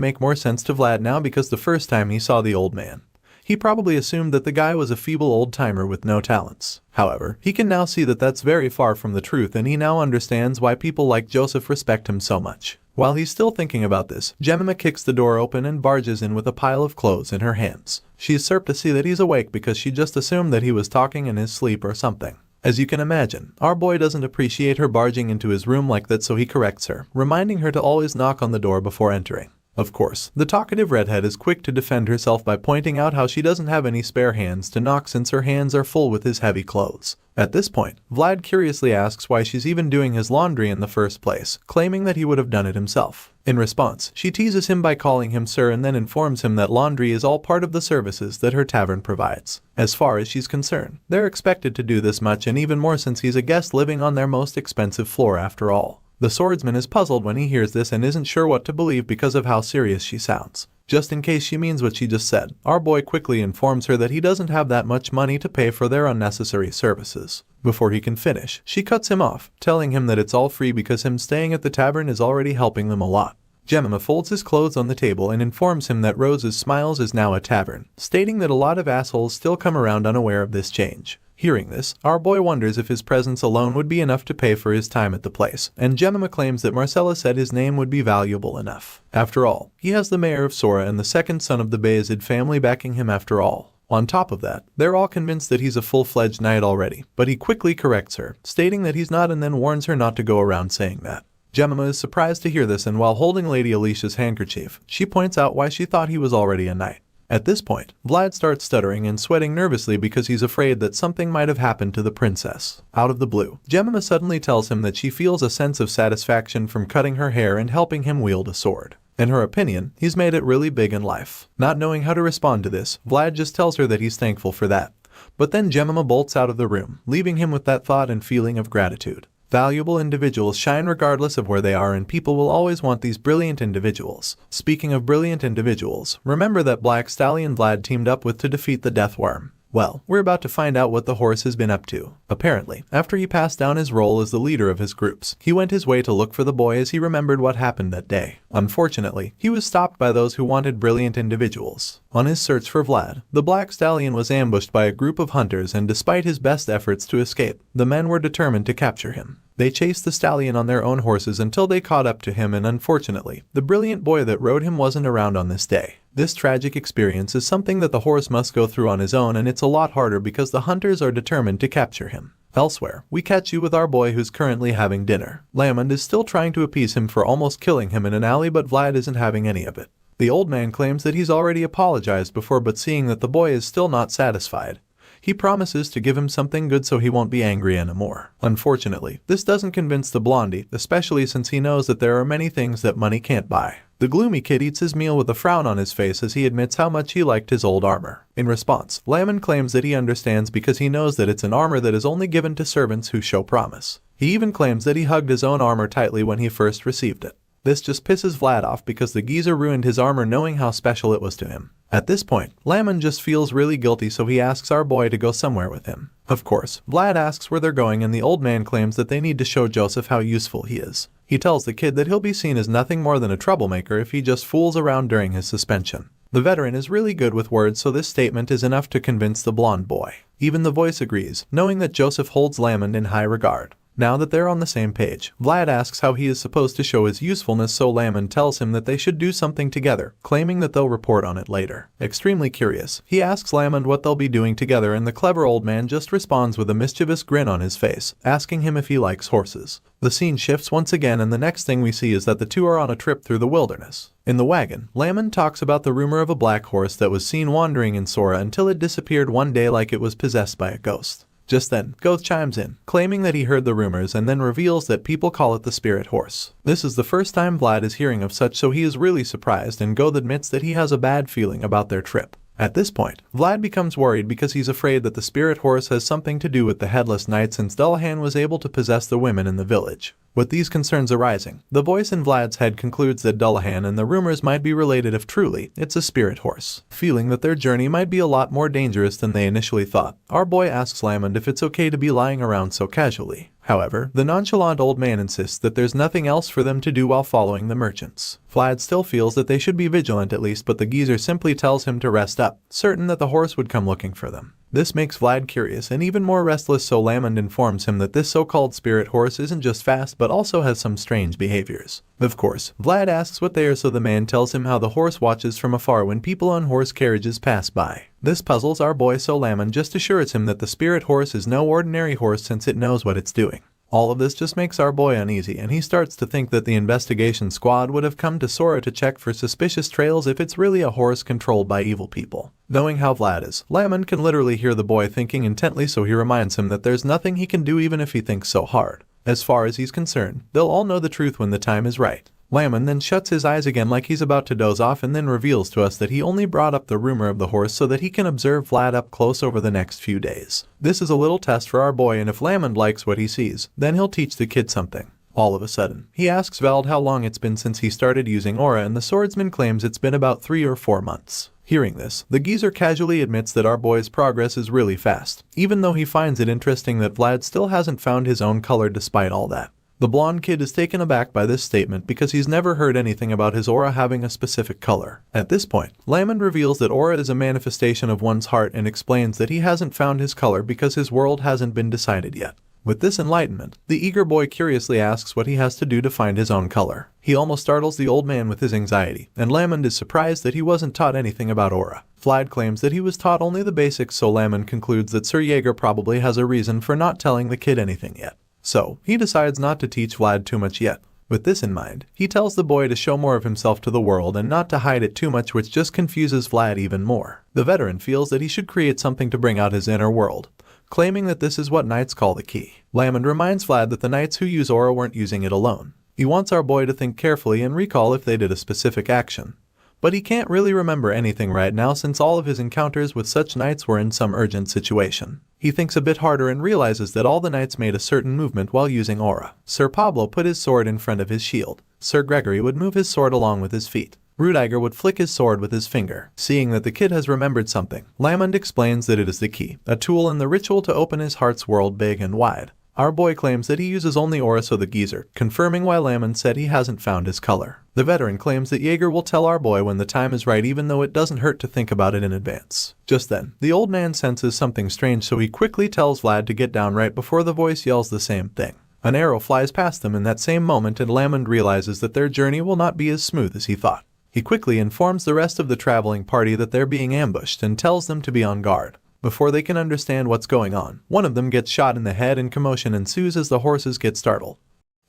make more sense to Vlad now, because the first time he saw the old man, he probably assumed that the guy was a feeble old-timer with no talents. However, he can now see that that's very far from the truth, and he now understands why people like Joseph respect him so much. While he's still thinking about this, Jemima kicks the door open and barges in with a pile of clothes in her hands. She's surprised to see that he's awake because she just assumed that he was talking in his sleep or something. As you can imagine, our boy doesn't appreciate her barging into his room like that, so he corrects her, reminding her to always knock on the door before entering. Of course, the talkative redhead is quick to defend herself by pointing out how she doesn't have any spare hands to knock since her hands are full with his heavy clothes. At this point, Vlad curiously asks why she's even doing his laundry in the first place, claiming that he would have done it himself. In response, she teases him by calling him sir and then informs him that laundry is all part of the services that her tavern provides. As far as she's concerned, they're expected to do this much and even more since he's a guest living on their most expensive floor after all. The swordsman is puzzled when he hears this and isn't sure what to believe because of how serious she sounds. Just in case she means what she just said, our boy quickly informs her that he doesn't have that much money to pay for their unnecessary services. Before he can finish, she cuts him off, telling him that it's all free because him staying at the tavern is already helping them a lot. Jemima folds his clothes on the table and informs him that Rose's Smiles is now a tavern, stating that a lot of assholes still come around unaware of this change. Hearing this, our boy wonders if his presence alone would be enough to pay for his time at the place, and Jemima claims that Marcella said his name would be valuable enough. After all, he has the mayor of Sora and the second son of the Bayezid family backing him after all. On top of that, they're all convinced that he's a full-fledged knight already, but he quickly corrects her, stating that he's not, and then warns her not to go around saying that. Jemima is surprised to hear this, and while holding Lady Alicia's handkerchief, she points out why she thought he was already a knight. At this point, Vlad starts stuttering and sweating nervously because he's afraid that something might have happened to the princess. Out of the blue, Jemima suddenly tells him that she feels a sense of satisfaction from cutting her hair and helping him wield a sword. In her opinion, he's made it really big in life. Not knowing how to respond to this, Vlad just tells her that he's thankful for that. But then Jemima bolts out of the room, leaving him with that thought and feeling of gratitude. Valuable individuals shine regardless of where they are, and people will always want these brilliant individuals. Speaking of brilliant individuals, remember that Black Stallion Vlad teamed up with to defeat the Death Worm? Well, we're about to find out what the horse has been up to. Apparently, after he passed down his role as the leader of his groups, he went his way to look for the boy as he remembered what happened that day. Unfortunately, he was stopped by those who wanted brilliant individuals. On his search for Vlad, the Black Stallion was ambushed by a group of hunters, and despite his best efforts to escape, the men were determined to capture him. They chased the stallion on their own horses until they caught up to him, and unfortunately, the brilliant boy that rode him wasn't around on this day. This tragic experience is something that the horse must go through on his own, and it's a lot harder because the hunters are determined to capture him. Elsewhere, we catch you with our boy who's currently having dinner. Lamond is still trying to appease him for almost killing him in an alley, but Vlad isn't having any of it. The old man claims that he's already apologized before, but seeing that the boy is still not satisfied, he promises to give him something good so he won't be angry anymore. Unfortunately, this doesn't convince the blondie, especially since he knows that there are many things that money can't buy. The gloomy kid eats his meal with a frown on his face as he admits how much he liked his old armor. In response, Lamond claims that he understands because he knows that it's an armor that is only given to servants who show promise. He even claims that he hugged his own armor tightly when he first received it. This just pisses Vlad off because the geezer ruined his armor knowing how special it was to him. At this point, Lamond just feels really guilty, so he asks our boy to go somewhere with him. Of course, Vlad asks where they're going, and the old man claims that they need to show Joseph how useful he is. He tells the kid that he'll be seen as nothing more than a troublemaker if he just fools around during his suspension. The veteran is really good with words, so this statement is enough to convince the blonde boy. Even the voice agrees, knowing that Joseph holds Lamond in high regard. Now that they're on the same page, Vlad asks how he is supposed to show his usefulness, so Lamond tells him that they should do something together, claiming that they'll report on it later. Extremely curious, he asks Lamond what they'll be doing together, and the clever old man just responds with a mischievous grin on his face, asking him if he likes horses. The scene shifts once again, and the next thing we see is that the two are on a trip through the wilderness. In the wagon, Lamond talks about the rumor of a black horse that was seen wandering in Sora until it disappeared one day like it was possessed by a ghost. Just then, Goth chimes in, claiming that he heard the rumors, and then reveals that people call it the spirit horse. This is the first time Vlad is hearing of such, so he is really surprised, and Goth admits that he has a bad feeling about their trip. At this point, Vlad becomes worried because he's afraid that the spirit horse has something to do with the headless knight, since Dullahan was able to possess the women in the village. With these concerns arising, the voice in Vlad's head concludes that Dullahan and the rumors might be related if truly it's a spirit horse. Feeling that their journey might be a lot more dangerous than they initially thought, our boy asks Lamond if it's okay to be lying around so casually. However, the nonchalant old man insists that there's nothing else for them to do while following the merchants. Vlad still feels that they should be vigilant at least, but the geezer simply tells him to rest up, certain that the horse would come looking for them. This makes Vlad curious and even more restless, so Lamond informs him that this so-called spirit horse isn't just fast but also has some strange behaviors. Of course, Vlad asks what they are, so the man tells him how the horse watches from afar when people on horse carriages pass by. This puzzles our boy, so Lamond just assures him that the spirit horse is no ordinary horse since it knows what it's doing. All of this just makes our boy uneasy, and he starts to think that the investigation squad would have come to Sora to check for suspicious trails if it's really a horse controlled by evil people. Knowing how Vlad is, Lamond can literally hear the boy thinking intently, so he reminds him that there's nothing he can do even if he thinks so hard. As far as he's concerned, they'll all know the truth when the time is right. Lamond then shuts his eyes again like he's about to doze off, and then reveals to us that he only brought up the rumor of the horse so that he can observe Vlad up close over the next few days. This is a little test for our boy, and if Lamond likes what he sees, then he'll teach the kid something. All of a sudden, he asks Vald how long it's been since he started using aura, and the swordsman claims it's been about 3 or 4 months. Hearing this, the geezer casually admits that our boy's progress is really fast, even though he finds it interesting that Vlad still hasn't found his own color despite all that. The blonde kid is taken aback by this statement because he's never heard anything about his aura having a specific color. At this point, Lamond reveals that aura is a manifestation of one's heart and explains that he hasn't found his color because his world hasn't been decided yet. With this enlightenment, the eager boy curiously asks what he has to do to find his own color. He almost startles the old man with his anxiety, and Lamond is surprised that he wasn't taught anything about aura. Vlad claims that he was taught only the basics, so Lamond concludes that Sir Jaeger probably has a reason for not telling the kid anything yet. So, he decides not to teach Vlad too much yet. With this in mind, he tells the boy to show more of himself to the world and not to hide it too much, which just confuses Vlad even more. The veteran feels that he should create something to bring out his inner world, claiming that this is what knights call the key. Lamond reminds Vlad that the knights who use aura weren't using it alone. He wants our boy to think carefully and recall if they did a specific action. But he can't really remember anything right now since all of his encounters with such knights were in some urgent situation. He thinks a bit harder and realizes that all the knights made a certain movement while using aura. Sir Pablo put his sword in front of his shield. Sir Gregory would move his sword along with his feet. Rudiger would flick his sword with his finger. Seeing that the kid has remembered something, Lamond explains that it is the key, a tool in the ritual to open his heart's world big and wide. Our boy claims that he uses only aura, so the geezer, confirming why Lamond said he hasn't found his color. The veteran claims that Jaeger will tell our boy when the time is right, even though it doesn't hurt to think about it in advance. Just then, the old man senses something strange, so he quickly tells Vlad to get down right before the voice yells the same thing. An arrow flies past them in that same moment, and Lamond realizes that their journey will not be as smooth as he thought. He quickly informs the rest of the traveling party that they're being ambushed and tells them to be on guard. Before they can understand what's going on, one of them gets shot in the head and commotion ensues as the horses get startled.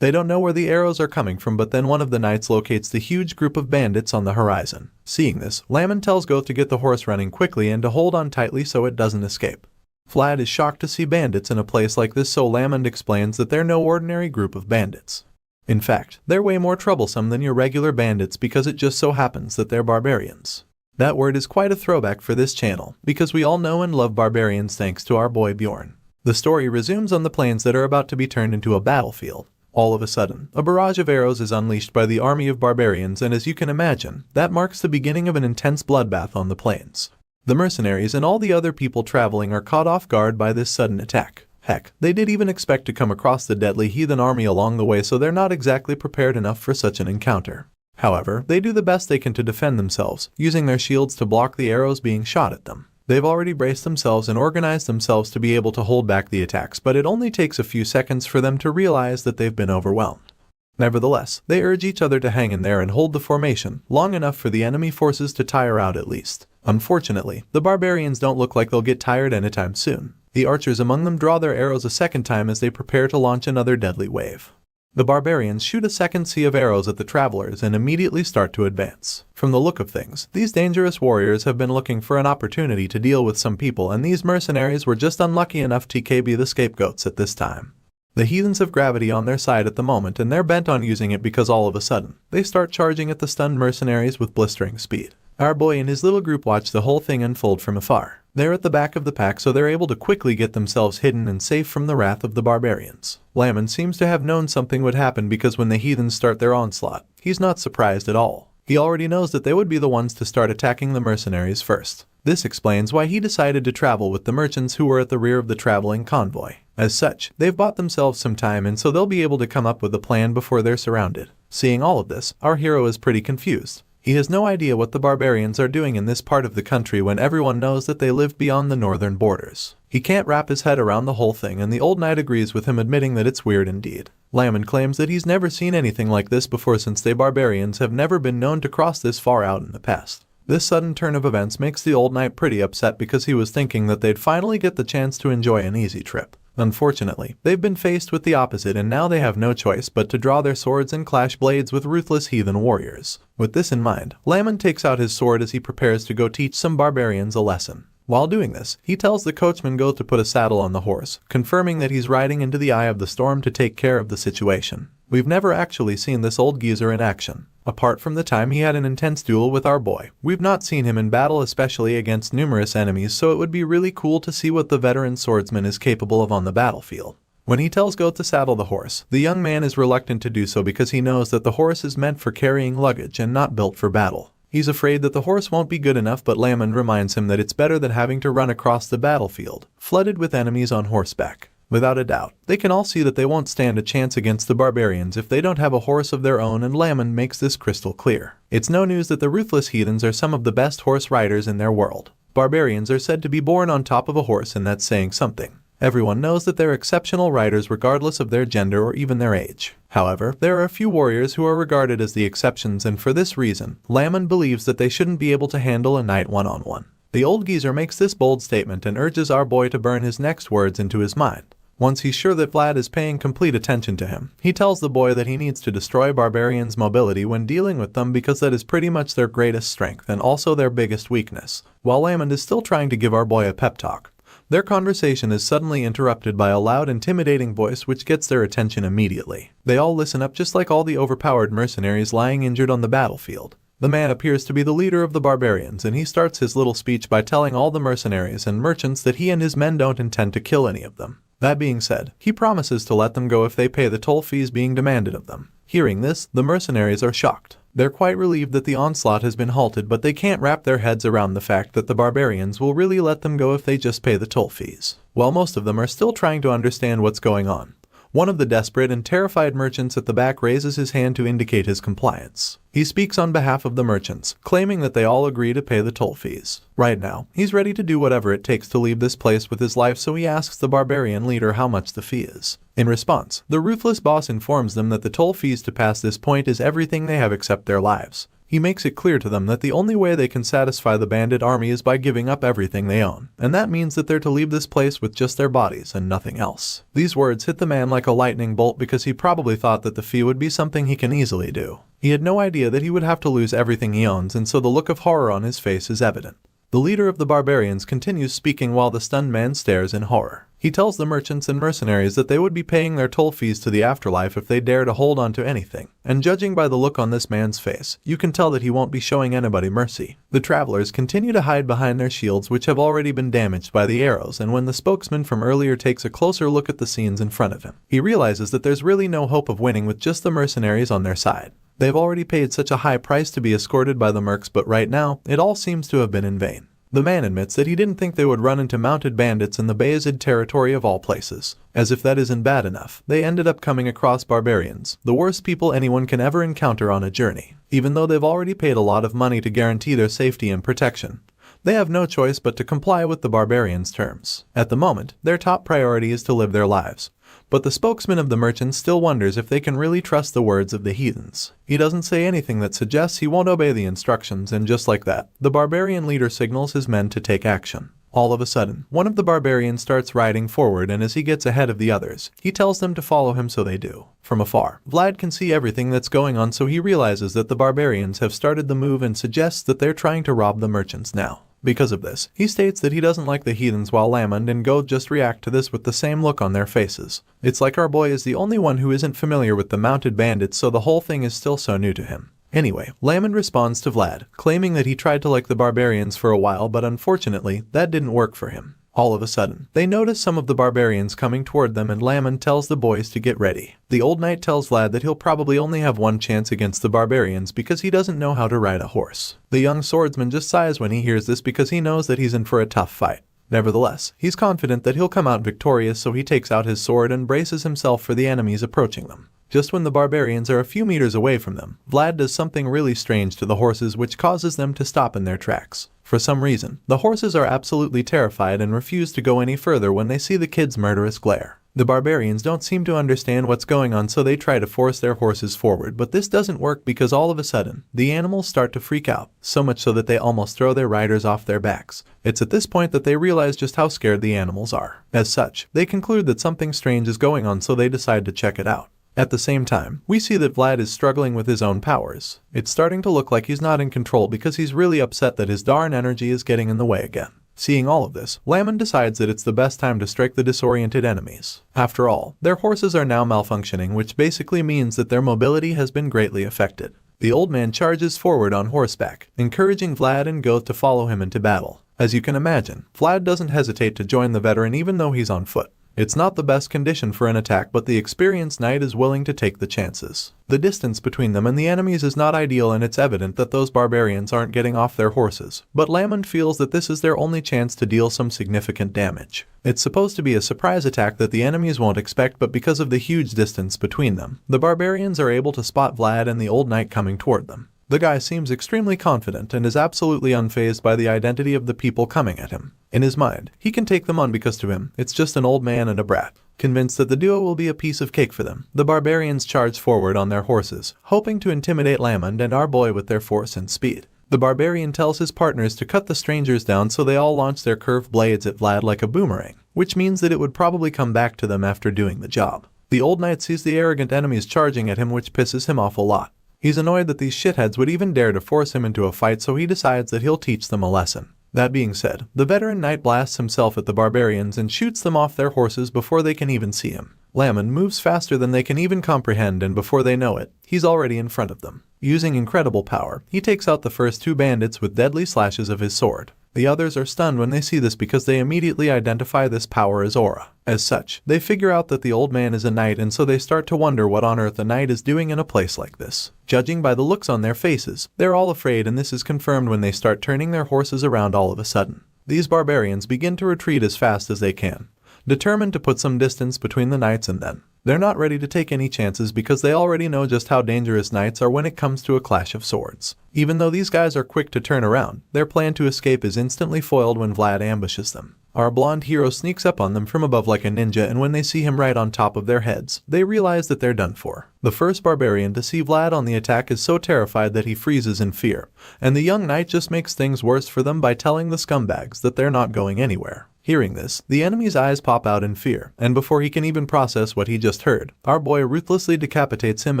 They don't know where the arrows are coming from, but then one of the knights locates the huge group of bandits on the horizon. Seeing this, Lamon tells Goth to get the horse running quickly and to hold on tightly so it doesn't escape. Vlad is shocked to see bandits in a place like this, so Lamon explains that they're no ordinary group of bandits. In fact, they're way more troublesome than your regular bandits because it just so happens that they're barbarians. That word is quite a throwback for this channel, because we all know and love barbarians thanks to our boy Bjorn. The story resumes on the plains that are about to be turned into a battlefield. All of a sudden, a barrage of arrows is unleashed by the army of barbarians, and as you can imagine, that marks the beginning of an intense bloodbath on the plains. The mercenaries and all the other people traveling are caught off guard by this sudden attack. Heck, they did even expect to come across the deadly heathen army along the way, so they're not exactly prepared enough for such an encounter. However, they do the best they can to defend themselves, using their shields to block the arrows being shot at them. They've already braced themselves and organized themselves to be able to hold back the attacks, but it only takes a few seconds for them to realize that they've been overwhelmed. Nevertheless, they urge each other to hang in there and hold the formation long enough for the enemy forces to tire out at least. Unfortunately, the barbarians don't look like they'll get tired anytime soon. The archers among them draw their arrows a second time as they prepare to launch another deadly wave. The barbarians shoot a second sea of arrows at the travelers and immediately start to advance. From the look of things, these dangerous warriors have been looking for an opportunity to deal with some people, and these mercenaries were just unlucky enough to be the scapegoats at this time. The heathens have gravity on their side at the moment, and they're bent on using it because all of a sudden, they start charging at the stunned mercenaries with blistering speed. Our boy and his little group watch the whole thing unfold from afar. They're at the back of the pack, so they're able to quickly get themselves hidden and safe from the wrath of the barbarians. Lamon seems to have known something would happen because when the heathens start their onslaught, he's not surprised at all. He already knows that they would be the ones to start attacking the mercenaries first. This explains why he decided to travel with the merchants who were at the rear of the traveling convoy. As such, they've bought themselves some time, and so they'll be able to come up with a plan before they're surrounded. Seeing all of this, our hero is pretty confused. He has no idea what the barbarians are doing in this part of the country when everyone knows that they live beyond the northern borders. He can't wrap his head around the whole thing, and the old knight agrees with him, admitting that it's weird indeed. Lamon claims that he's never seen anything like this before, since they barbarians have never been known to cross this far out in the past. This sudden turn of events makes the old knight pretty upset because he was thinking that they'd finally get the chance to enjoy an easy trip. Unfortunately, they've been faced with the opposite, and now they have no choice but to draw their swords and clash blades with ruthless heathen warriors. With this in mind, Lamon takes out his sword as he prepares to go teach some barbarians a lesson. While doing this, he tells the coachman Goth to put a saddle on the horse, confirming that he's riding into the eye of the storm to take care of the situation. We've never actually seen this old geezer in action. Apart from the time he had an intense duel with our boy, we've not seen him in battle, especially against numerous enemies, so it would be really cool to see what the veteran swordsman is capable of on the battlefield. When he tells Goth to saddle the horse, the young man is reluctant to do so because he knows that the horse is meant for carrying luggage and not built for battle. He's afraid that the horse won't be good enough, but Lamon reminds him that it's better than having to run across the battlefield, flooded with enemies on horseback. Without a doubt, they can all see that they won't stand a chance against the barbarians if they don't have a horse of their own, and Lamon makes this crystal clear. It's no news that the ruthless heathens are some of the best horse riders in their world. Barbarians are said to be born on top of a horse, and that's saying something. Everyone knows that they're exceptional riders regardless of their gender or even their age. However, there are a few warriors who are regarded as the exceptions, and for this reason, Lamon believes that they shouldn't be able to handle a knight one-on-one. The old geezer makes this bold statement and urges our boy to burn his next words into his mind. Once he's sure that Vlad is paying complete attention to him, he tells the boy that he needs to destroy barbarians' mobility when dealing with them because that is pretty much their greatest strength and also their biggest weakness. While Lamon is still trying to give our boy a pep talk, their conversation is suddenly interrupted by a loud, intimidating voice which gets their attention immediately. They all listen up, just like all the overpowered mercenaries lying injured on the battlefield. The man appears to be the leader of the barbarians, and he starts his little speech by telling all the mercenaries and merchants that he and his men don't intend to kill any of them. That being said, he promises to let them go if they pay the toll fees being demanded of them. Hearing this, the mercenaries are shocked. They're quite relieved that the onslaught has been halted, but they can't wrap their heads around the fact that the barbarians will really let them go if they just pay the toll fees. While most of them are still trying to understand what's going on, one of the desperate and terrified merchants at the back raises his hand to indicate his compliance. He speaks on behalf of the merchants, claiming that they all agree to pay the toll fees. Right now, he's ready to do whatever it takes to leave this place with his life, so he asks the barbarian leader how much the fee is. In response, the ruthless boss informs them that the toll fees to pass this point is everything they have except their lives. He makes it clear to them that the only way they can satisfy the bandit army is by giving up everything they own, and that means that they're to leave this place with just their bodies and nothing else. These words hit the man like a lightning bolt because he probably thought that the fee would be something he can easily do. He had no idea that he would have to lose everything he owns, and so the look of horror on his face is evident. The leader of the barbarians continues speaking while the stunned man stares in horror. He tells the merchants and mercenaries that they would be paying their toll fees to the afterlife if they dare to hold on to anything, and judging by the look on this man's face, you can tell that he won't be showing anybody mercy. The travelers continue to hide behind their shields, which have already been damaged by the arrows, and when the spokesman from earlier takes a closer look at the scenes in front of him, he realizes that there's really no hope of winning with just the mercenaries on their side. They've already paid such a high price to be escorted by the mercs, but right now, it all seems to have been in vain. The man admits that he didn't think they would run into mounted bandits in the Bayezid territory of all places. As if that isn't bad enough, they ended up coming across barbarians, the worst people anyone can ever encounter on a journey. Even though they've already paid a lot of money to guarantee their safety and protection, they have no choice but to comply with the barbarians' terms. At the moment, their top priority is to live their lives. But the spokesman of the merchants still wonders if they can really trust the words of the heathens. He doesn't say anything that suggests he won't obey the instructions, and just like that, the barbarian leader signals his men to take action. All of a sudden, one of the barbarians starts riding forward, and as he gets ahead of the others, he tells them to follow him, so they do. From afar, Vlad can see everything that's going on, so he realizes that the barbarians have started the move and suggests that they're trying to rob the merchants now. Because of this, he states that he doesn't like the heathens, while Lamond and Goat just react to this with the same look on their faces. It's like our boy is the only one who isn't familiar with the mounted bandits, so the whole thing is still so new to him. Anyway, Lamond responds to Vlad, claiming that he tried to like the barbarians for a while, but unfortunately, that didn't work for him. All of a sudden, they notice some of the barbarians coming toward them, and Lamond tells the boys to get ready. The old knight tells Vlad that he'll probably only have one chance against the barbarians because he doesn't know how to ride a horse. The young swordsman just sighs when he hears this because he knows that he's in for a tough fight. Nevertheless, he's confident that he'll come out victorious, so he takes out his sword and braces himself for the enemies approaching them. Just when the barbarians are a few meters away from them, Vlad does something really strange to the horses, which causes them to stop in their tracks. For some reason, the horses are absolutely terrified and refuse to go any further when they see the kid's murderous glare. The barbarians don't seem to understand what's going on, so they try to force their horses forward, but this doesn't work because all of a sudden, the animals start to freak out, so much so that they almost throw their riders off their backs. It's at this point that they realize just how scared the animals are. As such, they conclude that something strange is going on, so they decide to check it out. At the same time, we see that Vlad is struggling with his own powers. It's starting to look like he's not in control because he's really upset that his darn energy is getting in the way again. Seeing all of this, Lamond decides that it's the best time to strike the disoriented enemies. After all, their horses are now malfunctioning, which basically means that their mobility has been greatly affected. The old man charges forward on horseback, encouraging Vlad and Goth to follow him into battle. As you can imagine, Vlad doesn't hesitate to join the veteran even though he's on foot. It's not the best condition for an attack, but the experienced knight is willing to take the chances. The distance between them and the enemies is not ideal, and it's evident that those barbarians aren't getting off their horses, but Lamond feels that this is their only chance to deal some significant damage. It's supposed to be a surprise attack that the enemies won't expect, but because of the huge distance between them, the barbarians are able to spot Vlad and the old knight coming toward them. The guy seems extremely confident and is absolutely unfazed by the identity of the people coming at him. In his mind, he can take them on because to him, it's just an old man and a brat. Convinced that the duo will be a piece of cake for them, the barbarians charge forward on their horses, hoping to intimidate Lamond and our boy with their force and speed. The barbarian tells his partners to cut the strangers down, so they all launch their curved blades at Vlad like a boomerang, which means that it would probably come back to them after doing the job. The old knight sees the arrogant enemies charging at him, which pisses him off a lot. He's annoyed that these shitheads would even dare to force him into a fight, so he decides that he'll teach them a lesson. That being said, the veteran knight blasts himself at the barbarians and shoots them off their horses before they can even see him. Lamond moves faster than they can even comprehend, and before they know it, he's already in front of them. Using incredible power, he takes out the first two bandits with deadly slashes of his sword. The others are stunned when they see this because they immediately identify this power as aura. As such, they figure out that the old man is a knight, and so they start to wonder what on earth a knight is doing in a place like this. Judging by the looks on their faces, they're all afraid, and this is confirmed when they start turning their horses around all of a sudden. These barbarians begin to retreat as fast as they can, determined to put some distance between the knights and them. They're not ready to take any chances because they already know just how dangerous knights are when it comes to a clash of swords. Even though these guys are quick to turn around, their plan to escape is instantly foiled when Vlad ambushes them. Our blonde hero sneaks up on them from above like a ninja, and when they see him right on top of their heads, they realize that they're done for. The first barbarian to see Vlad on the attack is so terrified that he freezes in fear, and the young knight just makes things worse for them by telling the scumbags that they're not going anywhere. Hearing this, the enemy's eyes pop out in fear, and before he can even process what he just heard, our boy ruthlessly decapitates him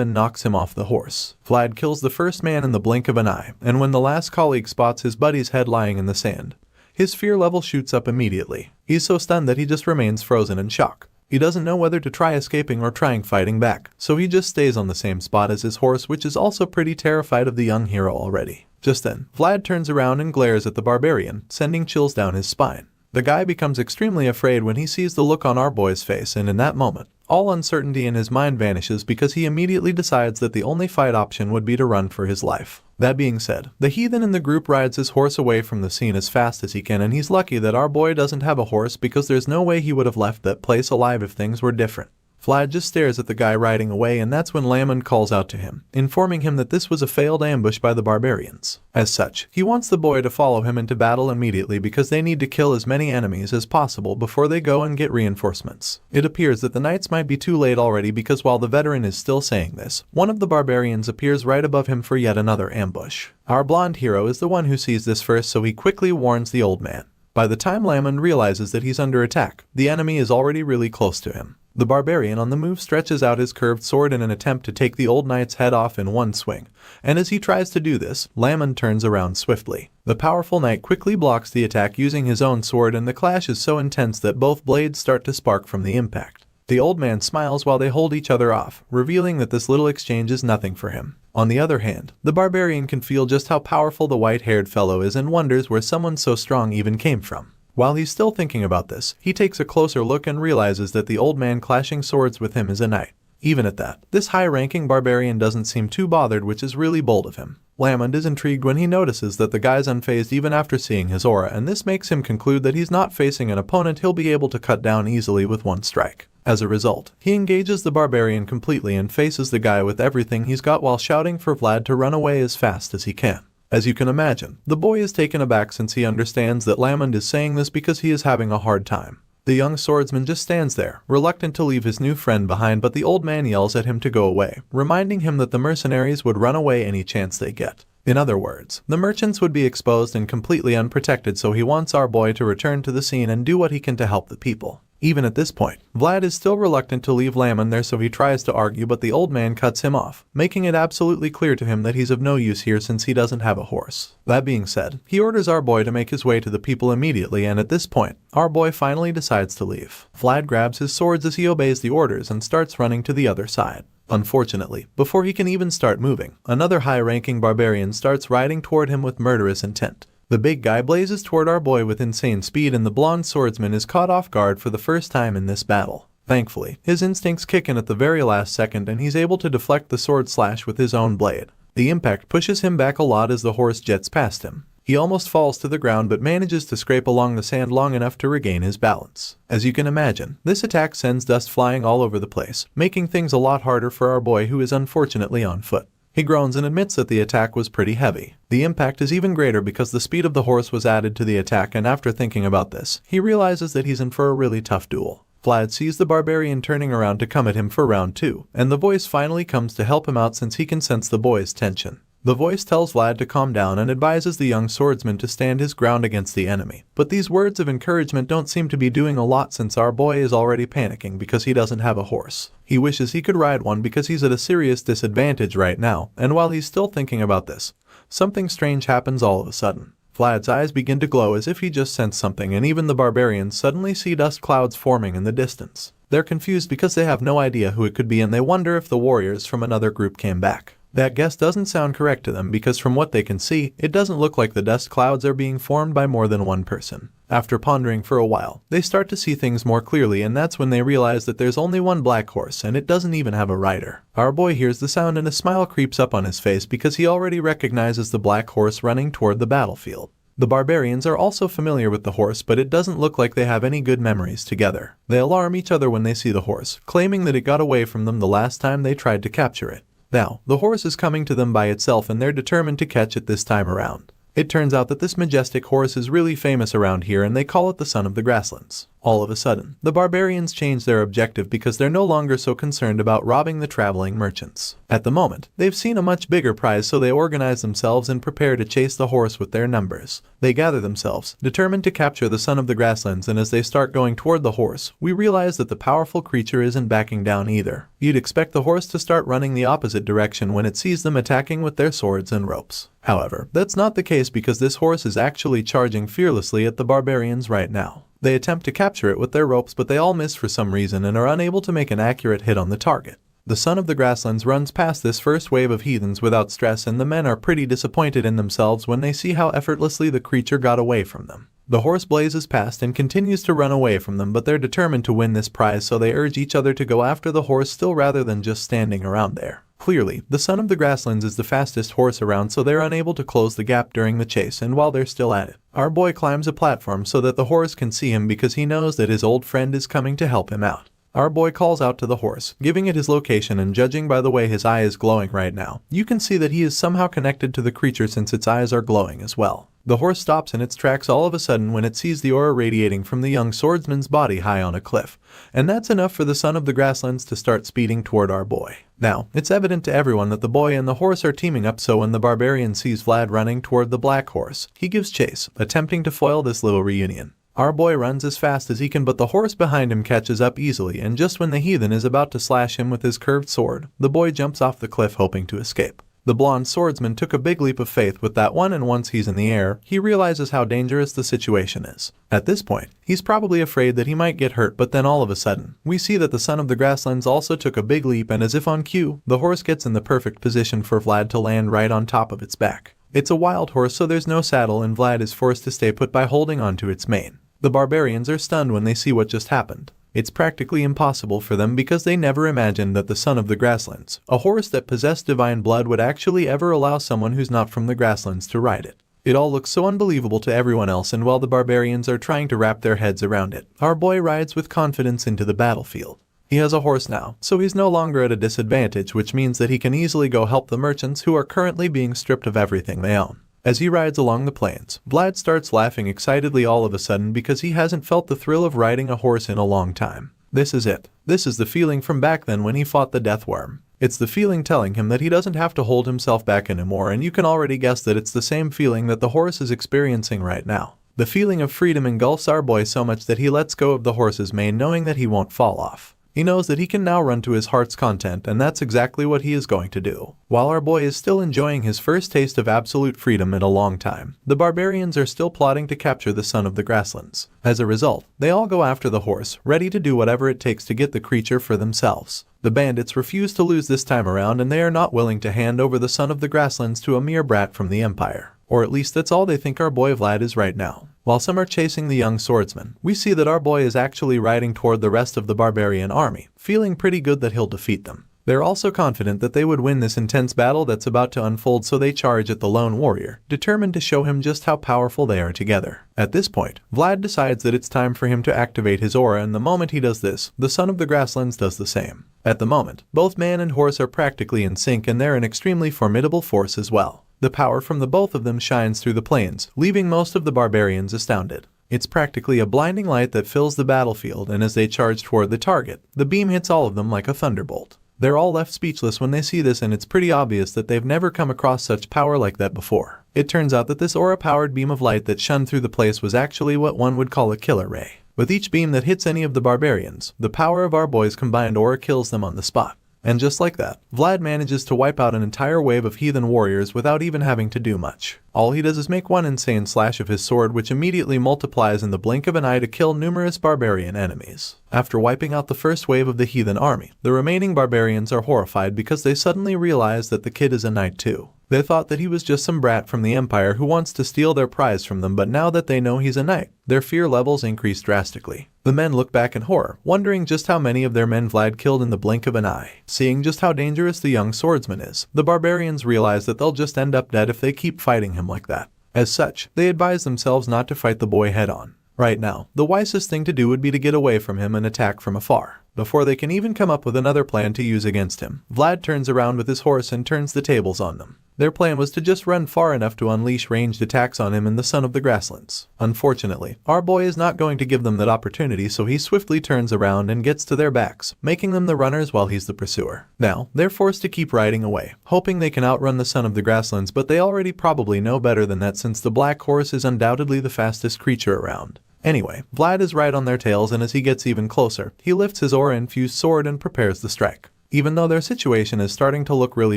and knocks him off the horse. Vlad kills the first man in the blink of an eye, and when the last colleague spots his buddy's head lying in the sand, his fear level shoots up immediately. He's so stunned that he just remains frozen in shock. He doesn't know whether to try escaping or trying fighting back, so he just stays on the same spot as his horse, which is also pretty terrified of the young hero already. Just then, Vlad turns around and glares at the barbarian, sending chills down his spine. The guy becomes extremely afraid when he sees the look on our boy's face, and in that moment, all uncertainty in his mind vanishes because he immediately decides that the only fight option would be to run for his life. That being said, the heathen in the group rides his horse away from the scene as fast as he can, and he's lucky that our boy doesn't have a horse because there's no way he would have left that place alive if things were different. Vlad just stares at the guy riding away, and that's when Lamon calls out to him, informing him that this was a failed ambush by the barbarians. As such, he wants the boy to follow him into battle immediately because they need to kill as many enemies as possible before they go and get reinforcements. It appears that the knights might be too late already because while the veteran is still saying this, one of the barbarians appears right above him for yet another ambush. Our blonde hero is the one who sees this first, so he quickly warns the old man. By the time Lamon realizes that he's under attack, the enemy is already really close to him. The barbarian on the move stretches out his curved sword in an attempt to take the old knight's head off in one swing, and as he tries to do this, Lamon turns around swiftly. The powerful knight quickly blocks the attack using his own sword, and the clash is so intense that both blades start to spark from the impact. The old man smiles while they hold each other off, revealing that this little exchange is nothing for him. On the other hand, the barbarian can feel just how powerful the white-haired fellow is and wonders where someone so strong even came from. While he's still thinking about this, he takes a closer look and realizes that the old man clashing swords with him is a knight. Even at that, this high-ranking barbarian doesn't seem too bothered, which is really bold of him. Lamond is intrigued when he notices that the guy's unfazed even after seeing his aura, and this makes him conclude that he's not facing an opponent he'll be able to cut down easily with one strike. As a result, he engages the barbarian completely and faces the guy with everything he's got while shouting for Vlad to run away as fast as he can. As you can imagine, the boy is taken aback since he understands that Lamond is saying this because he is having a hard time. The young swordsman just stands there, reluctant to leave his new friend behind, but the old man yells at him to go away, reminding him that the mercenaries would run away any chance they get. In other words, the merchants would be exposed and completely unprotected, so he wants our boy to return to the scene and do what he can to help the people. Even at this point, Vlad is still reluctant to leave Lamon there, so he tries to argue, but the old man cuts him off, making it absolutely clear to him that he's of no use here since he doesn't have a horse. That being said, he orders our boy to make his way to the people immediately, and at this point, our boy finally decides to leave. Vlad grabs his swords as he obeys the orders and starts running to the other side. Unfortunately, before he can even start moving, another high-ranking barbarian starts riding toward him with murderous intent. The big guy blazes toward our boy with insane speed, and the blonde swordsman is caught off guard for the first time in this battle. Thankfully, his instincts kick in at the very last second and he's able to deflect the sword slash with his own blade. The impact pushes him back a lot as the horse jets past him. He almost falls to the ground but manages to scrape along the sand long enough to regain his balance. As you can imagine, this attack sends dust flying all over the place, making things a lot harder for our boy, who is unfortunately on foot. He groans and admits that the attack was pretty heavy. The impact is even greater because the speed of the horse was added to the attack, and after thinking about this, he realizes that he's in for a really tough duel. Vlad sees the barbarian turning around to come at him for round 2, and the voice finally comes to help him out since he can sense the boy's tension. The voice tells Vlad to calm down and advises the young swordsman to stand his ground against the enemy. But these words of encouragement don't seem to be doing a lot since our boy is already panicking because he doesn't have a horse. He wishes he could ride one because he's at a serious disadvantage right now, and while he's still thinking about this, something strange happens all of a sudden. Vlad's eyes begin to glow as if he just sensed something, and even the barbarians suddenly see dust clouds forming in the distance. They're confused because they have no idea who it could be, and they wonder if the warriors from another group came back. That guess doesn't sound correct to them because from what they can see, it doesn't look like the dust clouds are being formed by more than one person. After pondering for a while, they start to see things more clearly, and that's when they realize that there's only one black horse and it doesn't even have a rider. Our boy hears the sound and a smile creeps up on his face because he already recognizes the black horse running toward the battlefield. The barbarians are also familiar with the horse, but it doesn't look like they have any good memories together. They alarm each other when they see the horse, claiming that it got away from them the last time they tried to capture it. Now, the horse is coming to them by itself and they're determined to catch it this time around. It turns out that this majestic horse is really famous around here and they call it the Son of the Grasslands. All of a sudden, the barbarians change their objective because they're no longer so concerned about robbing the traveling merchants. At the moment, they've seen a much bigger prize, so they organize themselves and prepare to chase the horse with their numbers. They gather themselves, determined to capture the Son of the Grasslands, and as they start going toward the horse, we realize that the powerful creature isn't backing down either. You'd expect the horse to start running the opposite direction when it sees them attacking with their swords and ropes. However, that's not the case because this horse is actually charging fearlessly at the barbarians right now. They attempt to capture it with their ropes, but they all miss for some reason and are unable to make an accurate hit on the target. The Son of the Grasslands runs past this first wave of heathens without stress, and the men are pretty disappointed in themselves when they see how effortlessly the creature got away from them. The horse blazes past and continues to run away from them, but they're determined to win this prize, so they urge each other to go after the horse still rather than just standing around there. Clearly, the Son of the Grasslands is the fastest horse around, so they're unable to close the gap during the chase, and while they're still at it, our boy climbs a platform so that the horse can see him because he knows that his old friend is coming to help him out. Our boy calls out to the horse, giving it his location, and judging by the way his eye is glowing right now, you can see that he is somehow connected to the creature since its eyes are glowing as well. The horse stops in its tracks all of a sudden when it sees the aura radiating from the young swordsman's body high on a cliff, and that's enough for the Son of the Grasslands to start speeding toward our boy. Now, it's evident to everyone that the boy and the horse are teaming up, so when the barbarian sees Vlad running toward the black horse, he gives chase, attempting to foil this little reunion. Our boy runs as fast as he can, but the horse behind him catches up easily, and just when the heathen is about to slash him with his curved sword, the boy jumps off the cliff hoping to escape. The blonde swordsman took a big leap of faith with that one, and once he's in the air, he realizes how dangerous the situation is. At this point, he's probably afraid that he might get hurt, but then all of a sudden, we see that the Son of the Grasslands also took a big leap, and as if on cue, the horse gets in the perfect position for Vlad to land right on top of its back. It's a wild horse, so there's no saddle, and Vlad is forced to stay put by holding onto its mane. The barbarians are stunned when they see what just happened. It's practically impossible for them because they never imagined that the Son of the Grasslands, a horse that possessed divine blood, would actually ever allow someone who's not from the grasslands to ride it. It all looks so unbelievable to everyone else, and while the barbarians are trying to wrap their heads around it, our boy rides with confidence into the battlefield. He has a horse now, so he's no longer at a disadvantage, which means that he can easily go help the merchants who are currently being stripped of everything they own. As he rides along the plains, Vlad starts laughing excitedly all of a sudden because he hasn't felt the thrill of riding a horse in a long time. This is it. This is the feeling from back then when he fought the death worm. It's the feeling telling him that he doesn't have to hold himself back anymore, and you can already guess that it's the same feeling that the horse is experiencing right now. The feeling of freedom engulfs our boy so much that he lets go of the horse's mane, knowing that he won't fall off. He knows that he can now run to his heart's content, and that's exactly what he is going to do. While our boy is still enjoying his first taste of absolute freedom in a long time, the barbarians are still plotting to capture the Son of the Grasslands. As a result, they all go after the horse, ready to do whatever it takes to get the creature for themselves. The bandits refuse to lose this time around, and they are not willing to hand over the Son of the Grasslands to a mere brat from the Empire. Or at least that's all they think our boy Vlad is right now. While some are chasing the young swordsman, we see that our boy is actually riding toward the rest of the barbarian army, feeling pretty good that he'll defeat them. They're also confident that they would win this intense battle that's about to unfold, so they charge at the lone warrior, determined to show him just how powerful they are together. At this point, Vlad decides that it's time for him to activate his aura, and the moment he does this, the Son of the Grasslands does the same. At the moment, both man and horse are practically in sync, and they're an extremely formidable force as well. The power from the both of them shines through the plains, leaving most of the barbarians astounded. It's practically a blinding light that fills the battlefield, and as they charge toward the target, the beam hits all of them like a thunderbolt. They're all left speechless when they see this, and it's pretty obvious that they've never come across such power like that before. It turns out that this aura-powered beam of light that shone through the place was actually what one would call a killer ray. With each beam that hits any of the barbarians, the power of our boy's combined aura kills them on the spot. And just like that, Vlad manages to wipe out an entire wave of heathen warriors without even having to do much. All he does is make one insane slash of his sword, which immediately multiplies in the blink of an eye to kill numerous barbarian enemies. After wiping out the first wave of the heathen army, the remaining barbarians are horrified because they suddenly realize that the kid is a knight too. They thought that he was just some brat from the Empire who wants to steal their prize from them, but now that they know he's a knight, their fear levels increase drastically. The men look back in horror, wondering just how many of their men Vlad killed in the blink of an eye. Seeing just how dangerous the young swordsman is, the barbarians realize that they'll just end up dead if they keep fighting him like that. As such, they advise themselves not to fight the boy head on. Right now, the wisest thing to do would be to get away from him and attack from afar. before they can even come up with another plan to use against him. Vlad turns around with his horse and turns the tables on them. Their plan was to just run far enough to unleash ranged attacks on him and the son of the grasslands. Unfortunately, our boy is not going to give them that opportunity, so he swiftly turns around and gets to their backs, making them the runners while he's the pursuer. Now, they're forced to keep riding away, hoping they can outrun the son of the grasslands, but they already probably know better than that since the black horse is undoubtedly the fastest creature around. Anyway, Vlad is right on their tails, and as he gets even closer, he lifts his aura-infused sword and prepares the strike. Even though their situation is starting to look really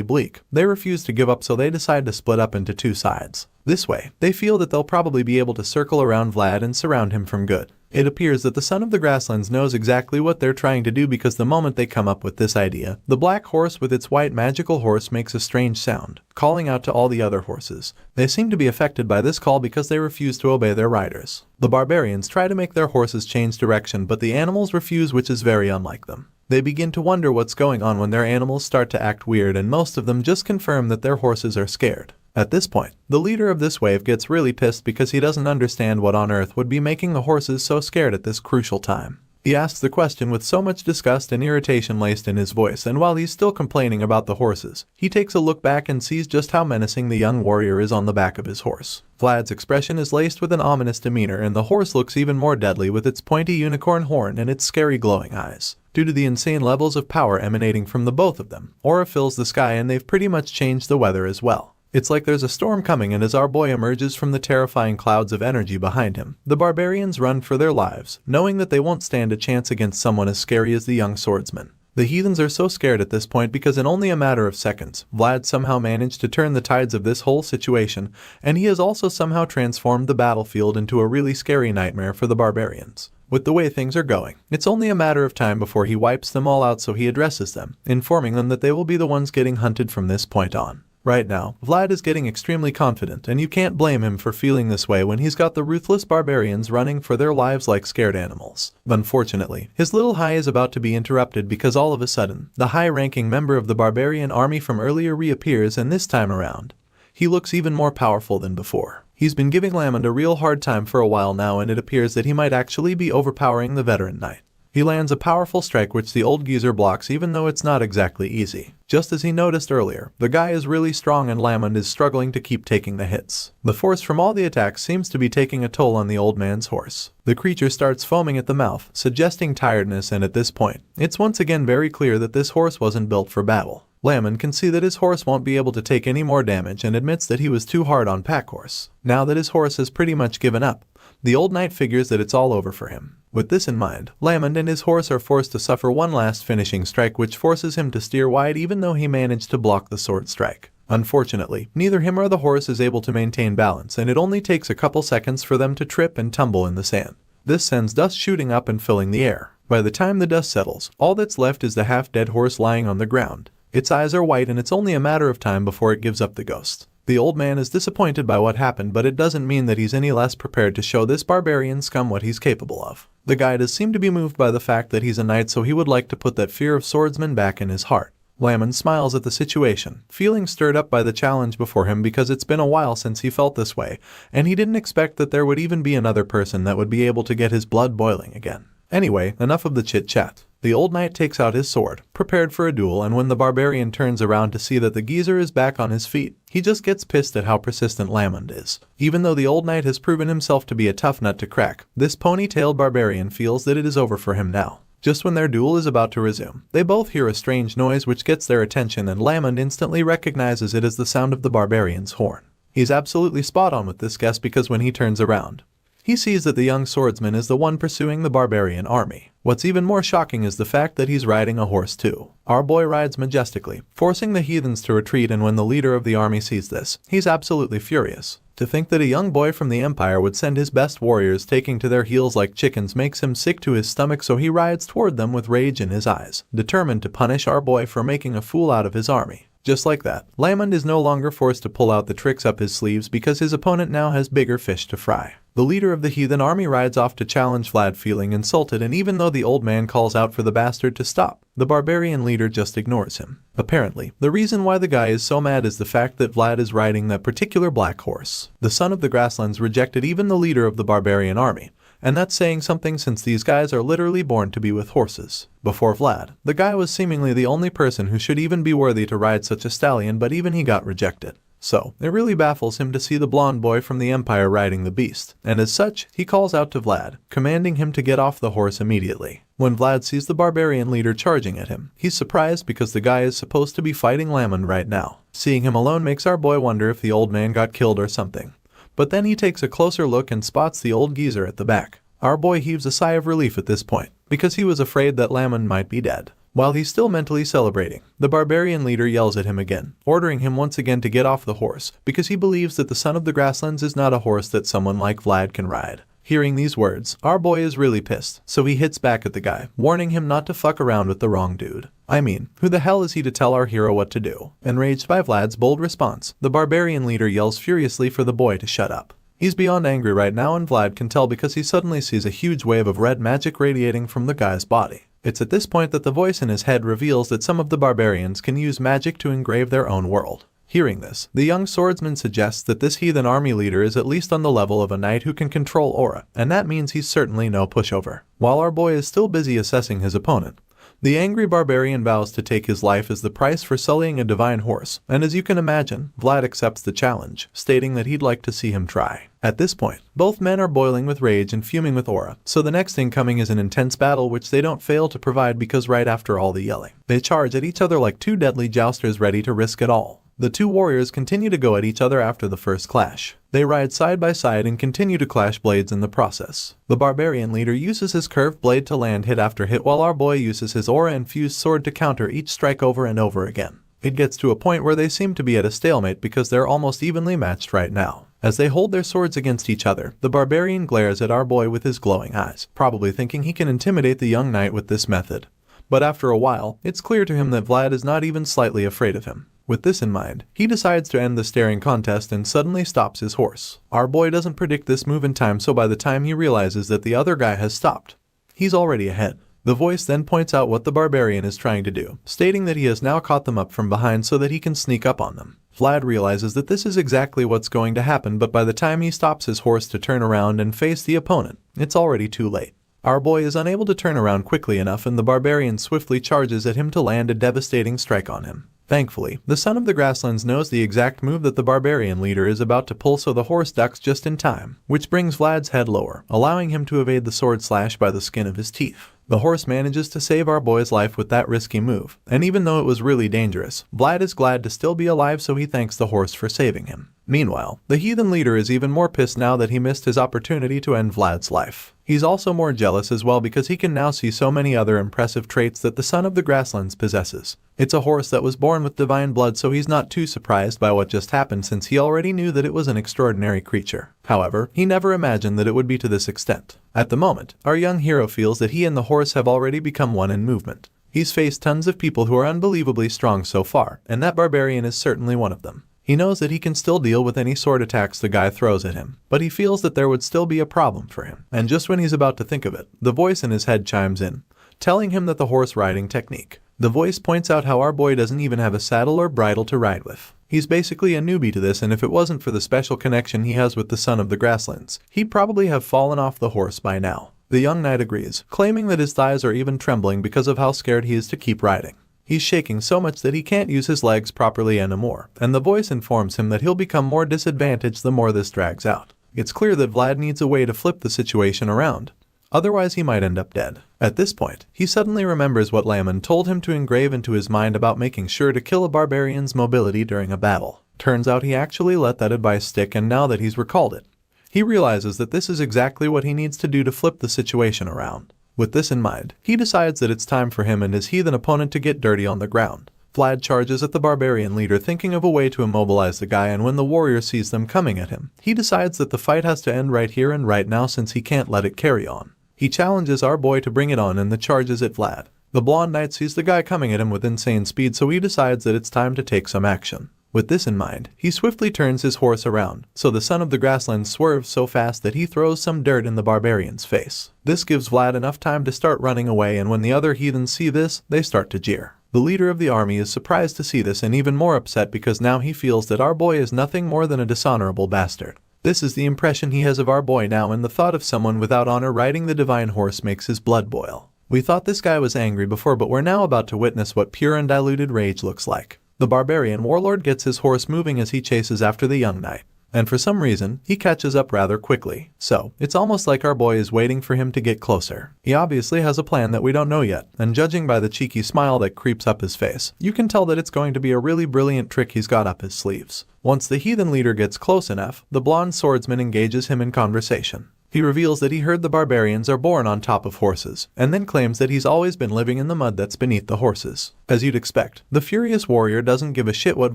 bleak, they refuse to give up, so they decide to split up into two sides. This way, they feel that they'll probably be able to circle around Vlad and surround him from good. It appears that the son of the grasslands knows exactly what they're trying to do, because the moment they come up with this idea, the black horse with its white magical horse makes a strange sound, calling out to all the other horses. They seem to be affected by this call because they refuse to obey their riders. The barbarians try to make their horses change direction, but the animals refuse, which is very unlike them. They begin to wonder what's going on when their animals start to act weird, and most of them just confirm that their horses are scared. At this point, the leader of this wave gets really pissed because he doesn't understand what on earth would be making the horses so scared at this crucial time. He asks the question with so much disgust and irritation laced in his voice, and while he's still complaining about the horses, he takes a look back and sees just how menacing the young warrior is on the back of his horse. Vlad's expression is laced with an ominous demeanor, and the horse looks even more deadly with its pointy unicorn horn and its scary glowing eyes. Due to the insane levels of power emanating from the both of them, aura fills the sky, and they've pretty much changed the weather as well. It's like there's a storm coming, and as our boy emerges from the terrifying clouds of energy behind him, the barbarians run for their lives, knowing that they won't stand a chance against someone as scary as the young swordsman. The heathens are so scared at this point because in only a matter of seconds, Vlad somehow managed to turn the tides of this whole situation, and he has also somehow transformed the battlefield into a really scary nightmare for the barbarians. With the way things are going, it's only a matter of time before he wipes them all out, so he addresses them, informing them that they will be the ones getting hunted from this point on. Right now, Vlad is getting extremely confident, and you can't blame him for feeling this way when he's got the ruthless barbarians running for their lives like scared animals. Unfortunately, his little high is about to be interrupted because all of a sudden, the high-ranking member of the barbarian army from earlier reappears, and this time around, he looks even more powerful than before. He's been giving Lamond a real hard time for a while now, and it appears that he might actually be overpowering the veteran knight. He lands a powerful strike which the old geezer blocks, even though it's not exactly easy. Just as he noticed earlier, the guy is really strong and Lamond is struggling to keep taking the hits. The force from all the attacks seems to be taking a toll on the old man's horse. The creature starts foaming at the mouth, suggesting tiredness, and at this point, it's once again very clear that this horse wasn't built for battle. Lamond can see that his horse won't be able to take any more damage and admits that he was too hard on Packhorse. Now that his horse has pretty much given up, the old knight figures that it's all over for him. With this in mind, Lamond and his horse are forced to suffer one last finishing strike which forces him to steer wide even though he managed to block the sword strike. Unfortunately, neither him or the horse is able to maintain balance, and it only takes a couple seconds for them to trip and tumble in the sand. This sends dust shooting up and filling the air. By the time the dust settles, all that's left is the half-dead horse lying on the ground. Its eyes are white, and it's only a matter of time before it gives up the ghost. The old man is disappointed by what happened, but it doesn't mean that he's any less prepared to show this barbarian scum what he's capable of. The guy does seem to be moved by the fact that he's a knight, so he would like to put that fear of swordsman back in his heart. Lamond smiles at the situation, feeling stirred up by the challenge before him because it's been a while since he felt this way, and he didn't expect that there would even be another person that would be able to get his blood boiling again. Anyway, enough of the chit-chat. The old knight takes out his sword, prepared for a duel, and when the barbarian turns around to see that the geezer is back on his feet, he just gets pissed at how persistent Lamond is. Even though the old knight has proven himself to be a tough nut to crack, this pony-tailed barbarian feels that it is over for him now. Just when their duel is about to resume, they both hear a strange noise which gets their attention, and Lamond instantly recognizes it as the sound of the barbarian's horn. He's absolutely spot on with this guess because when he turns around, he sees that the young swordsman is the one pursuing the barbarian army. What's even more shocking is the fact that he's riding a horse too. Our boy rides majestically, forcing the heathens to retreat, and when the leader of the army sees this, he's absolutely furious. To think that a young boy from the Empire would send his best warriors taking to their heels like chickens makes him sick to his stomach, so he rides toward them with rage in his eyes, determined to punish our boy for making a fool out of his army. Just like that, Lamond is no longer forced to pull out the tricks up his sleeves because his opponent now has bigger fish to fry. The leader of the heathen army rides off to challenge Vlad, feeling insulted, and even though the old man calls out for the bastard to stop, the barbarian leader just ignores him. Apparently, the reason why the guy is so mad is the fact that Vlad is riding that particular black horse. The son of the grasslands rejected even the leader of the barbarian army, And that's saying something since these guys are literally born to be with horses. Before Vlad, the guy was seemingly the only person who should even be worthy to ride such a stallion, but even he got rejected. So, it really baffles him to see the blonde boy from the Empire riding the beast, and as such, he calls out to Vlad, commanding him to get off the horse immediately. When Vlad sees the barbarian leader charging at him, he's surprised because the guy is supposed to be fighting Lamond right now. Seeing him alone makes our boy wonder if the old man got killed or something. But then he takes a closer look and spots the old geezer at the back. Our boy heaves a sigh of relief at this point, because he was afraid that Lamond might be dead. While he's still mentally celebrating, the barbarian leader yells at him again, ordering him once again to get off the horse, because he believes that the son of the grasslands is not a horse that someone like Vlad can ride. Hearing these words, our boy is really pissed, so he hits back at the guy, warning him not to fuck around with the wrong dude. I mean, who the hell is he to tell our hero what to do? Enraged by Vlad's bold response, the barbarian leader yells furiously for the boy to shut up. He's beyond angry right now, and Vlad can tell because he suddenly sees a huge wave of red magic radiating from the guy's body. It's at this point that the voice in his head reveals that some of the barbarians can use magic to engrave their own world. Hearing this, the young swordsman suggests that this heathen army leader is at least on the level of a knight who can control aura, and that means he's certainly no pushover. While our boy is still busy assessing his opponent, the angry barbarian vows to take his life as the price for sullying a divine horse, and as you can imagine, Vlad accepts the challenge, stating that he'd like to see him try. At this point, both men are boiling with rage and fuming with aura, so the next thing coming is an intense battle which they don't fail to provide because right after all the yelling, they charge at each other like two deadly jousters ready to risk it all. The two warriors continue to go at each other after the first clash. They ride side by side and continue to clash blades in the process. The barbarian leader uses his curved blade to land hit after hit, while our boy uses his aura-infused sword to counter each strike over and over again. It gets to a point where they seem to be at a stalemate because they're almost evenly matched right now. As they hold their swords against each other, the barbarian glares at our boy with his glowing eyes, probably thinking he can intimidate the young knight with this method. But after a while, it's clear to him that Vlad is not even slightly afraid of him. With this in mind, he decides to end the staring contest and suddenly stops his horse. Our boy doesn't predict this move in time, so by the time he realizes that the other guy has stopped, he's already ahead. The voice then points out what the barbarian is trying to do, stating that he has now caught them up from behind so that he can sneak up on them. Vlad realizes that this is exactly what's going to happen, but by the time he stops his horse to turn around and face the opponent, it's already too late. Our boy is unable to turn around quickly enough, and the barbarian swiftly charges at him to land a devastating strike on him. Thankfully, the son of the grasslands knows the exact move that the barbarian leader is about to pull, so the horse ducks just in time, which brings Vlad's head lower, allowing him to evade the sword slash by the skin of his teeth. The horse manages to save our boy's life with that risky move, and even though it was really dangerous, Vlad is glad to still be alive, so he thanks the horse for saving him. Meanwhile, the heathen leader is even more pissed now that he missed his opportunity to end Vlad's life. He's also more jealous as well because he can now see so many other impressive traits that the son of the grasslands possesses. It's a horse that was born with divine blood, so he's not too surprised by what just happened since he already knew that it was an extraordinary creature. However, he never imagined that it would be to this extent. At the moment, our young hero feels that he and the horse have already become one in movement. He's faced tons of people who are unbelievably strong so far, and that barbarian is certainly one of them. He knows that he can still deal with any sword attacks the guy throws at him, but he feels that there would still be a problem for him. And just when he's about to think of it, the voice in his head chimes in, telling him that the horse riding technique. The voice points out how our boy doesn't even have a saddle or bridle to ride with. He's basically a newbie to this, and if it wasn't for the special connection he has with the son of the grasslands, he'd probably have fallen off the horse by now. The young knight agrees, claiming that his thighs are even trembling because of how scared he is to keep riding. He's shaking so much that he can't use his legs properly anymore, and the voice informs him that he'll become more disadvantaged the more this drags out. It's clear that Vlad needs a way to flip the situation around. Otherwise he might end up dead. At this point, he suddenly remembers what Lamond told him to engrave into his mind about making sure to kill a barbarian's mobility during a battle. Turns out he actually let that advice stick, and now that he's recalled it, he realizes that this is exactly what he needs to do to flip the situation around. With this in mind, he decides that it's time for him and his heathen opponent to get dirty on the ground. Vlad charges at the barbarian leader, thinking of a way to immobilize the guy, and when the warrior sees them coming at him, he decides that the fight has to end right here and right now since he can't let it carry on. He challenges our boy to bring it on, and the charges at Vlad. The blonde knight sees the guy coming at him with insane speed, so he decides that it's time to take some action. With this in mind, he swiftly turns his horse around, so the son of the grasslands swerves so fast that he throws some dirt in the barbarian's face. This gives Vlad enough time to start running away, and when the other heathens see this, they start to jeer. The leader of the army is surprised to see this and even more upset because now he feels that our boy is nothing more than a dishonorable bastard. This is the impression he has of our boy now, and the thought of someone without honor riding the divine horse makes his blood boil. We thought this guy was angry before, but we're now about to witness what pure undiluted rage looks like. The barbarian warlord gets his horse moving as he chases after the young knight. And for some reason, he catches up rather quickly. So, it's almost like our boy is waiting for him to get closer. He obviously has a plan that we don't know yet, and judging by the cheeky smile that creeps up his face, you can tell that it's going to be a really brilliant trick he's got up his sleeves. Once the heathen leader gets close enough, the blonde swordsman engages him in conversation. He reveals that he heard the barbarians are born on top of horses, and then claims that he's always been living in the mud that's beneath the horses. As you'd expect, the furious warrior doesn't give a shit what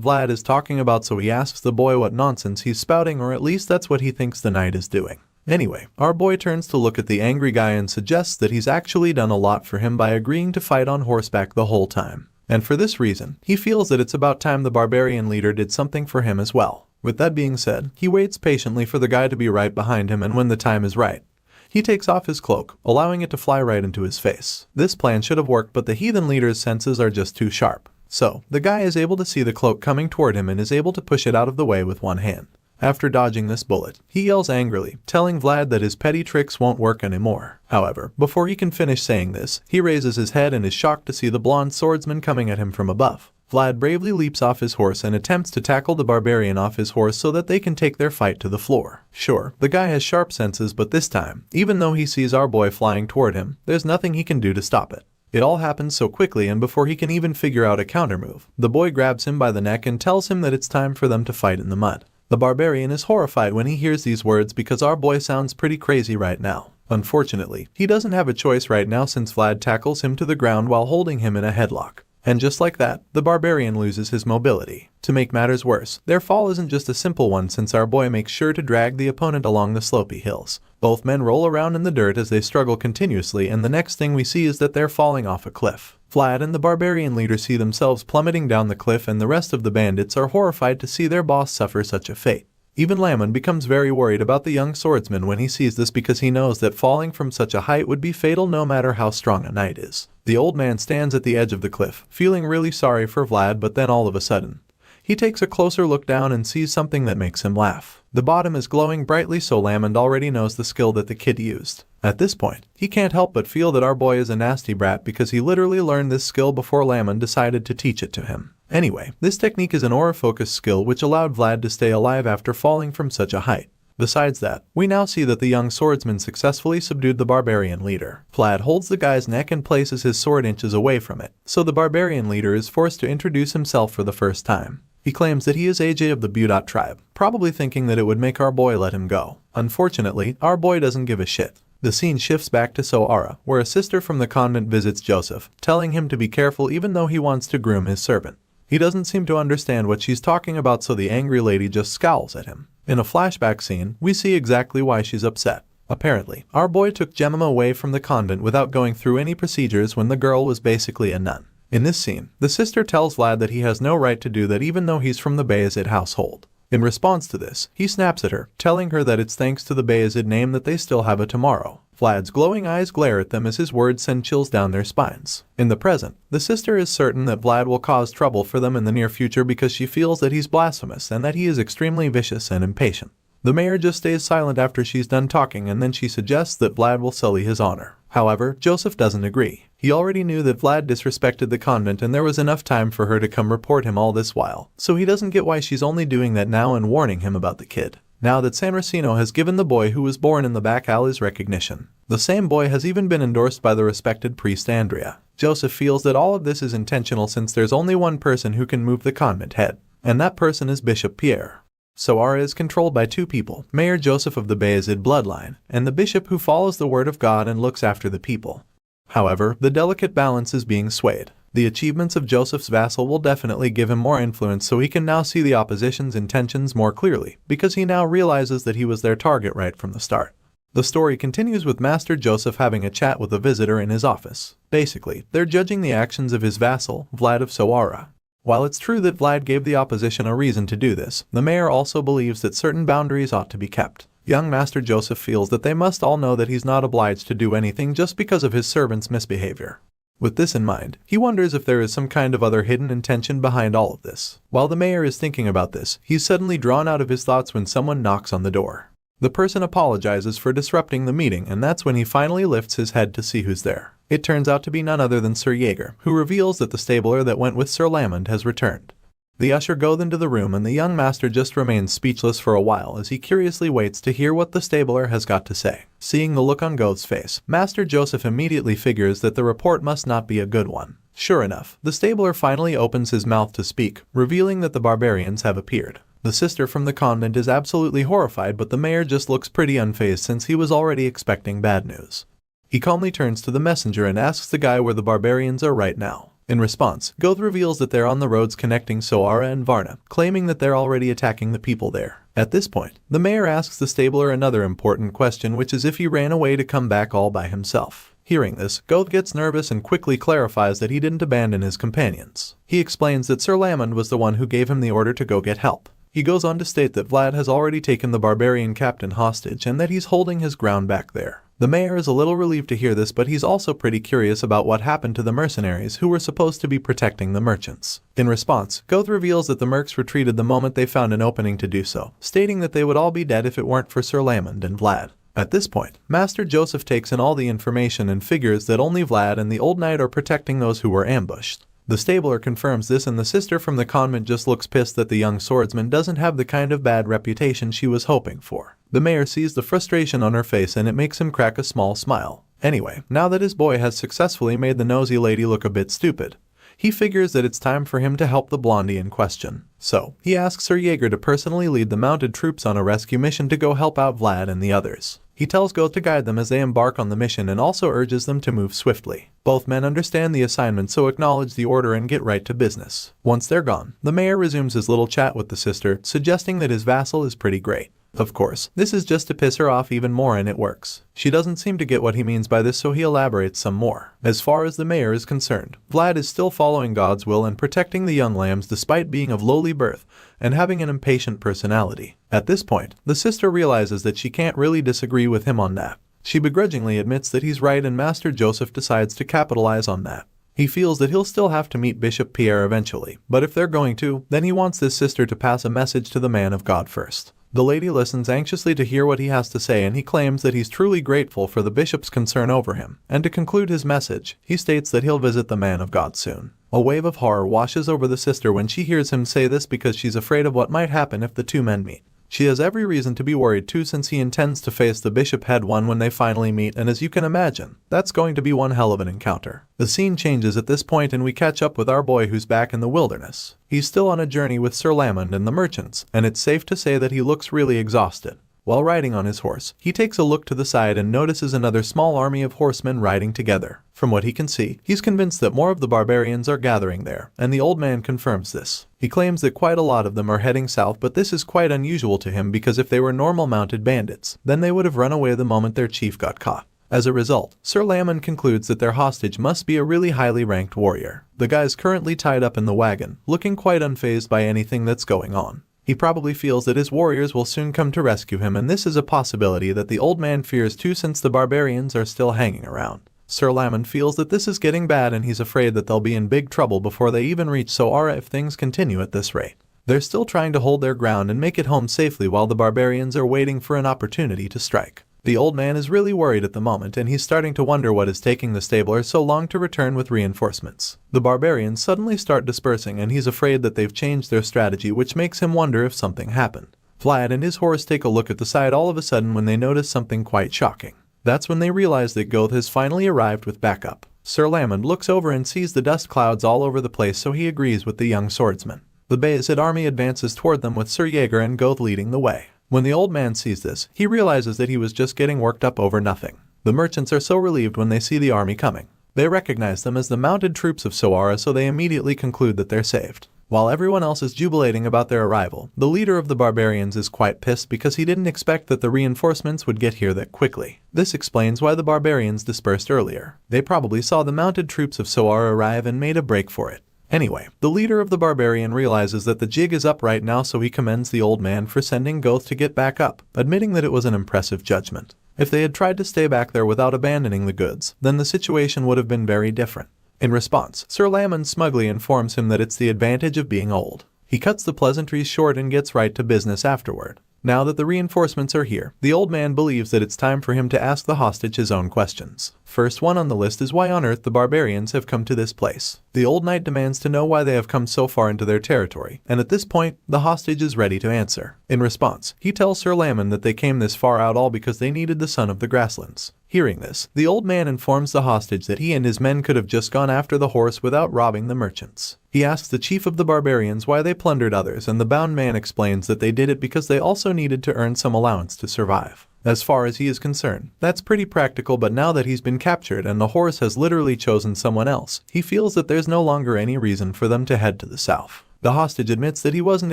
Vlad is talking about, so he asks the boy what nonsense he's spouting, or at least that's what he thinks the knight is doing. Anyway, our boy turns to look at the angry guy and suggests that he's actually done a lot for him by agreeing to fight on horseback the whole time. And for this reason, he feels that it's about time the barbarian leader did something for him as well. With that being said, he waits patiently for the guy to be right behind him, and when the time is right, he takes off his cloak, allowing it to fly right into his face. This plan should have worked, but the heathen leader's senses are just too sharp. So, the guy is able to see the cloak coming toward him and is able to push it out of the way with one hand. After dodging this bullet, he yells angrily, telling Vlad that his petty tricks won't work anymore. However, before he can finish saying this, he raises his head and is shocked to see the blonde swordsman coming at him from above. Vlad bravely leaps off his horse and attempts to tackle the barbarian off his horse so that they can take their fight to the floor. Sure, the guy has sharp senses, but this time, even though he sees our boy flying toward him, there's nothing he can do to stop it. It all happens so quickly, and before he can even figure out a countermove, the boy grabs him by the neck and tells him that it's time for them to fight in the mud. The barbarian is horrified when he hears these words because our boy sounds pretty crazy right now. Unfortunately, he doesn't have a choice right now since Vlad tackles him to the ground while holding him in a headlock. And just like that, the barbarian loses his mobility. To make matters worse, their fall isn't just a simple one since our boy makes sure to drag the opponent along the slopey hills. Both men roll around in the dirt as they struggle continuously, and the next thing we see is that they're falling off a cliff. Vlad and the barbarian leader see themselves plummeting down the cliff, and the rest of the bandits are horrified to see their boss suffer such a fate. Even Lamon becomes very worried about the young swordsman when he sees this because he knows that falling from such a height would be fatal no matter how strong a knight is. The old man stands at the edge of the cliff, feeling really sorry for Vlad, but then all of a sudden, he takes a closer look down and sees something that makes him laugh. The bottom is glowing brightly, so Lamon already knows the skill that the kid used. At this point, he can't help but feel that our boy is a nasty brat because he literally learned this skill before Lamon decided to teach it to him. Anyway, this technique is an aura-focused skill which allowed Vlad to stay alive after falling from such a height. Besides that, we now see that the young swordsman successfully subdued the barbarian leader. Vlad holds the guy's neck and places his sword inches away from it, so the barbarian leader is forced to introduce himself for the first time. He claims that he is AJ of the Budot tribe, probably thinking that it would make our boy let him go. Unfortunately, our boy doesn't give a shit. The scene shifts back to Sara, where a sister from the convent visits Joseph, telling him to be careful even though he wants to groom his servant. He doesn't seem to understand what she's talking about, so the angry lady just scowls at him. In a flashback scene, we see exactly why she's upset. Apparently, our boy took Jemima away from the convent without going through any procedures when the girl was basically a nun. In this scene, the sister tells Vlad that he has no right to do that even though he's from the Bayezid household. In response to this, he snaps at her, telling her that it's thanks to the Bayezid name that they still have a tomorrow. Vlad's glowing eyes glare at them as his words send chills down their spines. In the present, the sister is certain that Vlad will cause trouble for them in the near future because she feels that he's blasphemous and that he is extremely vicious and impatient. The mayor just stays silent after she's done talking, and then she suggests that Vlad will sully his honor. However, Joseph doesn't agree. He already knew that Vlad disrespected the convent and there was enough time for her to come report him all this while, so he doesn't get why she's only doing that now and warning him about the kid. Now that San Racino has given the boy who was born in the back alleys recognition, the same boy has even been endorsed by the respected priest Andrea. Joseph feels that all of this is intentional since there's only one person who can move the convent head, and that person is Bishop Pierre. Sara is controlled by two people, Mayor Joseph of the Bayezid bloodline, and the bishop who follows the word of God and looks after the people. However, the delicate balance is being swayed. The achievements of Joseph's vassal will definitely give him more influence, so he can now see the opposition's intentions more clearly, because he now realizes that he was their target right from the start. The story continues with Master Joseph having a chat with a visitor in his office. Basically, they're judging the actions of his vassal, Vlad of Sara. While it's true that Vlad gave the opposition a reason to do this, the mayor also believes that certain boundaries ought to be kept. Young Master Joseph feels that they must all know that he's not obliged to do anything just because of his servant's misbehavior. With this in mind, he wonders if there is some kind of other hidden intention behind all of this. While the mayor is thinking about this, he's suddenly drawn out of his thoughts when someone knocks on the door. The person apologizes for disrupting the meeting, and that's when he finally lifts his head to see who's there. It turns out to be none other than Sir Jaeger, who reveals that the stabler that went with Sir Lamond has returned. The usher goes into the room and the young master just remains speechless for a while as he curiously waits to hear what the stabler has got to say. Seeing the look on Goth's face, Master Joseph immediately figures that the report must not be a good one. Sure enough, the stabler finally opens his mouth to speak, revealing that the barbarians have appeared. The sister from the convent is absolutely horrified, but the mayor just looks pretty unfazed since he was already expecting bad news. He calmly turns to the messenger and asks the guy where the barbarians are right now. In response, Goth reveals that they're on the roads connecting Sara and Varna, claiming that they're already attacking the people there. At this point, the mayor asks the stabler another important question, which is if he ran away to come back all by himself. Hearing this, Goth gets nervous and quickly clarifies that he didn't abandon his companions. He explains that Sir Lamond was the one who gave him the order to go get help. He goes on to state that Vlad has already taken the barbarian captain hostage and that he's holding his ground back there. The mayor is a little relieved to hear this, but he's also pretty curious about what happened to the mercenaries who were supposed to be protecting the merchants. In response, Goth reveals that the mercs retreated the moment they found an opening to do so, stating that they would all be dead if it weren't for Sir Lamond and Vlad. At this point, Master Joseph takes in all the information and figures that only Vlad and the old knight are protecting those who were ambushed. The stabler confirms this, and the sister from the convent just looks pissed that the young swordsman doesn't have the kind of bad reputation she was hoping for. The mayor sees the frustration on her face and it makes him crack a small smile. Anyway, now that his boy has successfully made the nosy lady look a bit stupid, he figures that it's time for him to help the blondie in question. So, he asks Sir Jaeger to personally lead the mounted troops on a rescue mission to go help out Vlad and the others. He tells Goth to guide them as they embark on the mission and also urges them to move swiftly. Both men understand the assignment, so acknowledge the order and get right to business. Once they're gone, the mayor resumes his little chat with the sister, suggesting that his vassal is pretty great. Of course, this is just to piss her off even more, and it works. She doesn't seem to get what he means by this, so he elaborates some more. As far as the mayor is concerned, Vlad is still following God's will and protecting the young lambs despite being of lowly birth and having an impatient personality. At this point, the sister realizes that she can't really disagree with him on that. She begrudgingly admits that he's right, and Master Joseph decides to capitalize on that. He feels that he'll still have to meet Bishop Pierre eventually, but if they're going to, then he wants this sister to pass a message to the man of God first. The lady listens anxiously to hear what he has to say, and he claims that he's truly grateful for the bishop's concern over him. And to conclude his message, he states that he'll visit the man of God soon. A wave of horror washes over the sister when she hears him say this, because she's afraid of what might happen if the two men meet. She has every reason to be worried too, since he intends to face the bishop head-on when they finally meet, and as you can imagine, that's going to be one hell of an encounter. The scene changes at this point and we catch up with our boy who's back in the wilderness. He's still on a journey with Sir Lamond and the merchants, and it's safe to say that he looks really exhausted. While riding on his horse, he takes a look to the side and notices another small army of horsemen riding together. From what he can see, he's convinced that more of the barbarians are gathering there, and the old man confirms this. He claims that quite a lot of them are heading south, but this is quite unusual to him, because if they were normal mounted bandits, then they would have run away the moment their chief got caught. As a result, Sir Lamond concludes that their hostage must be a really highly ranked warrior. The guy's currently tied up in the wagon, looking quite unfazed by anything that's going on. He probably feels that his warriors will soon come to rescue him, and this is a possibility that the old man fears too, since the barbarians are still hanging around. Sir Lamond feels that this is getting bad, and he's afraid that they'll be in big trouble before they even reach Sara if things continue at this rate. They're still trying to hold their ground and make it home safely while the barbarians are waiting for an opportunity to strike. The old man is really worried at the moment, and he's starting to wonder what is taking the stabler so long to return with reinforcements. The barbarians suddenly start dispersing, and he's afraid that they've changed their strategy, which makes him wonder if something happened. Vlad and his horse take a look at the side all of a sudden when they notice something quite shocking. That's when they realize that Goth has finally arrived with backup. Sir Lamond looks over and sees the dust clouds all over the place, so he agrees with the young swordsman. The Bayezid army advances toward them with Sir Jaeger and Goth leading the way. When the old man sees this, he realizes that he was just getting worked up over nothing. The merchants are so relieved when they see the army coming. They recognize them as the mounted troops of Sara, so they immediately conclude that they're saved. While everyone else is jubilating about their arrival, the leader of the barbarians is quite pissed because he didn't expect that the reinforcements would get here that quickly. This explains why the barbarians dispersed earlier. They probably saw the mounted troops of Sara arrive and made a break for it. Anyway, the leader of the barbarian realizes that the jig is up right now, so he commends the old man for sending Goth to get back up, admitting that it was an impressive judgment. If they had tried to stay back there without abandoning the goods, then the situation would have been very different. In response, Sir Lamon smugly informs him that it's the advantage of being old. He cuts the pleasantries short and gets right to business afterward. Now that the reinforcements are here, the old man believes that it's time for him to ask the hostage his own questions. First one on the list is why on earth the barbarians have come to this place. The old knight demands to know why they have come so far into their territory, and at this point, the hostage is ready to answer. In response, he tells Sir Lamon that they came this far out all because they needed the son of the grasslands. Hearing this, the old man informs the hostage that he and his men could have just gone after the horse without robbing the merchants. He asks the chief of the barbarians why they plundered others, and the bound man explains that they did it because they also needed to earn some allowance to survive. As far as he is concerned, that's pretty practical, but now that he's been captured and the horse has literally chosen someone else, he feels that there's no longer any reason for them to head to the south. The hostage admits that he wasn't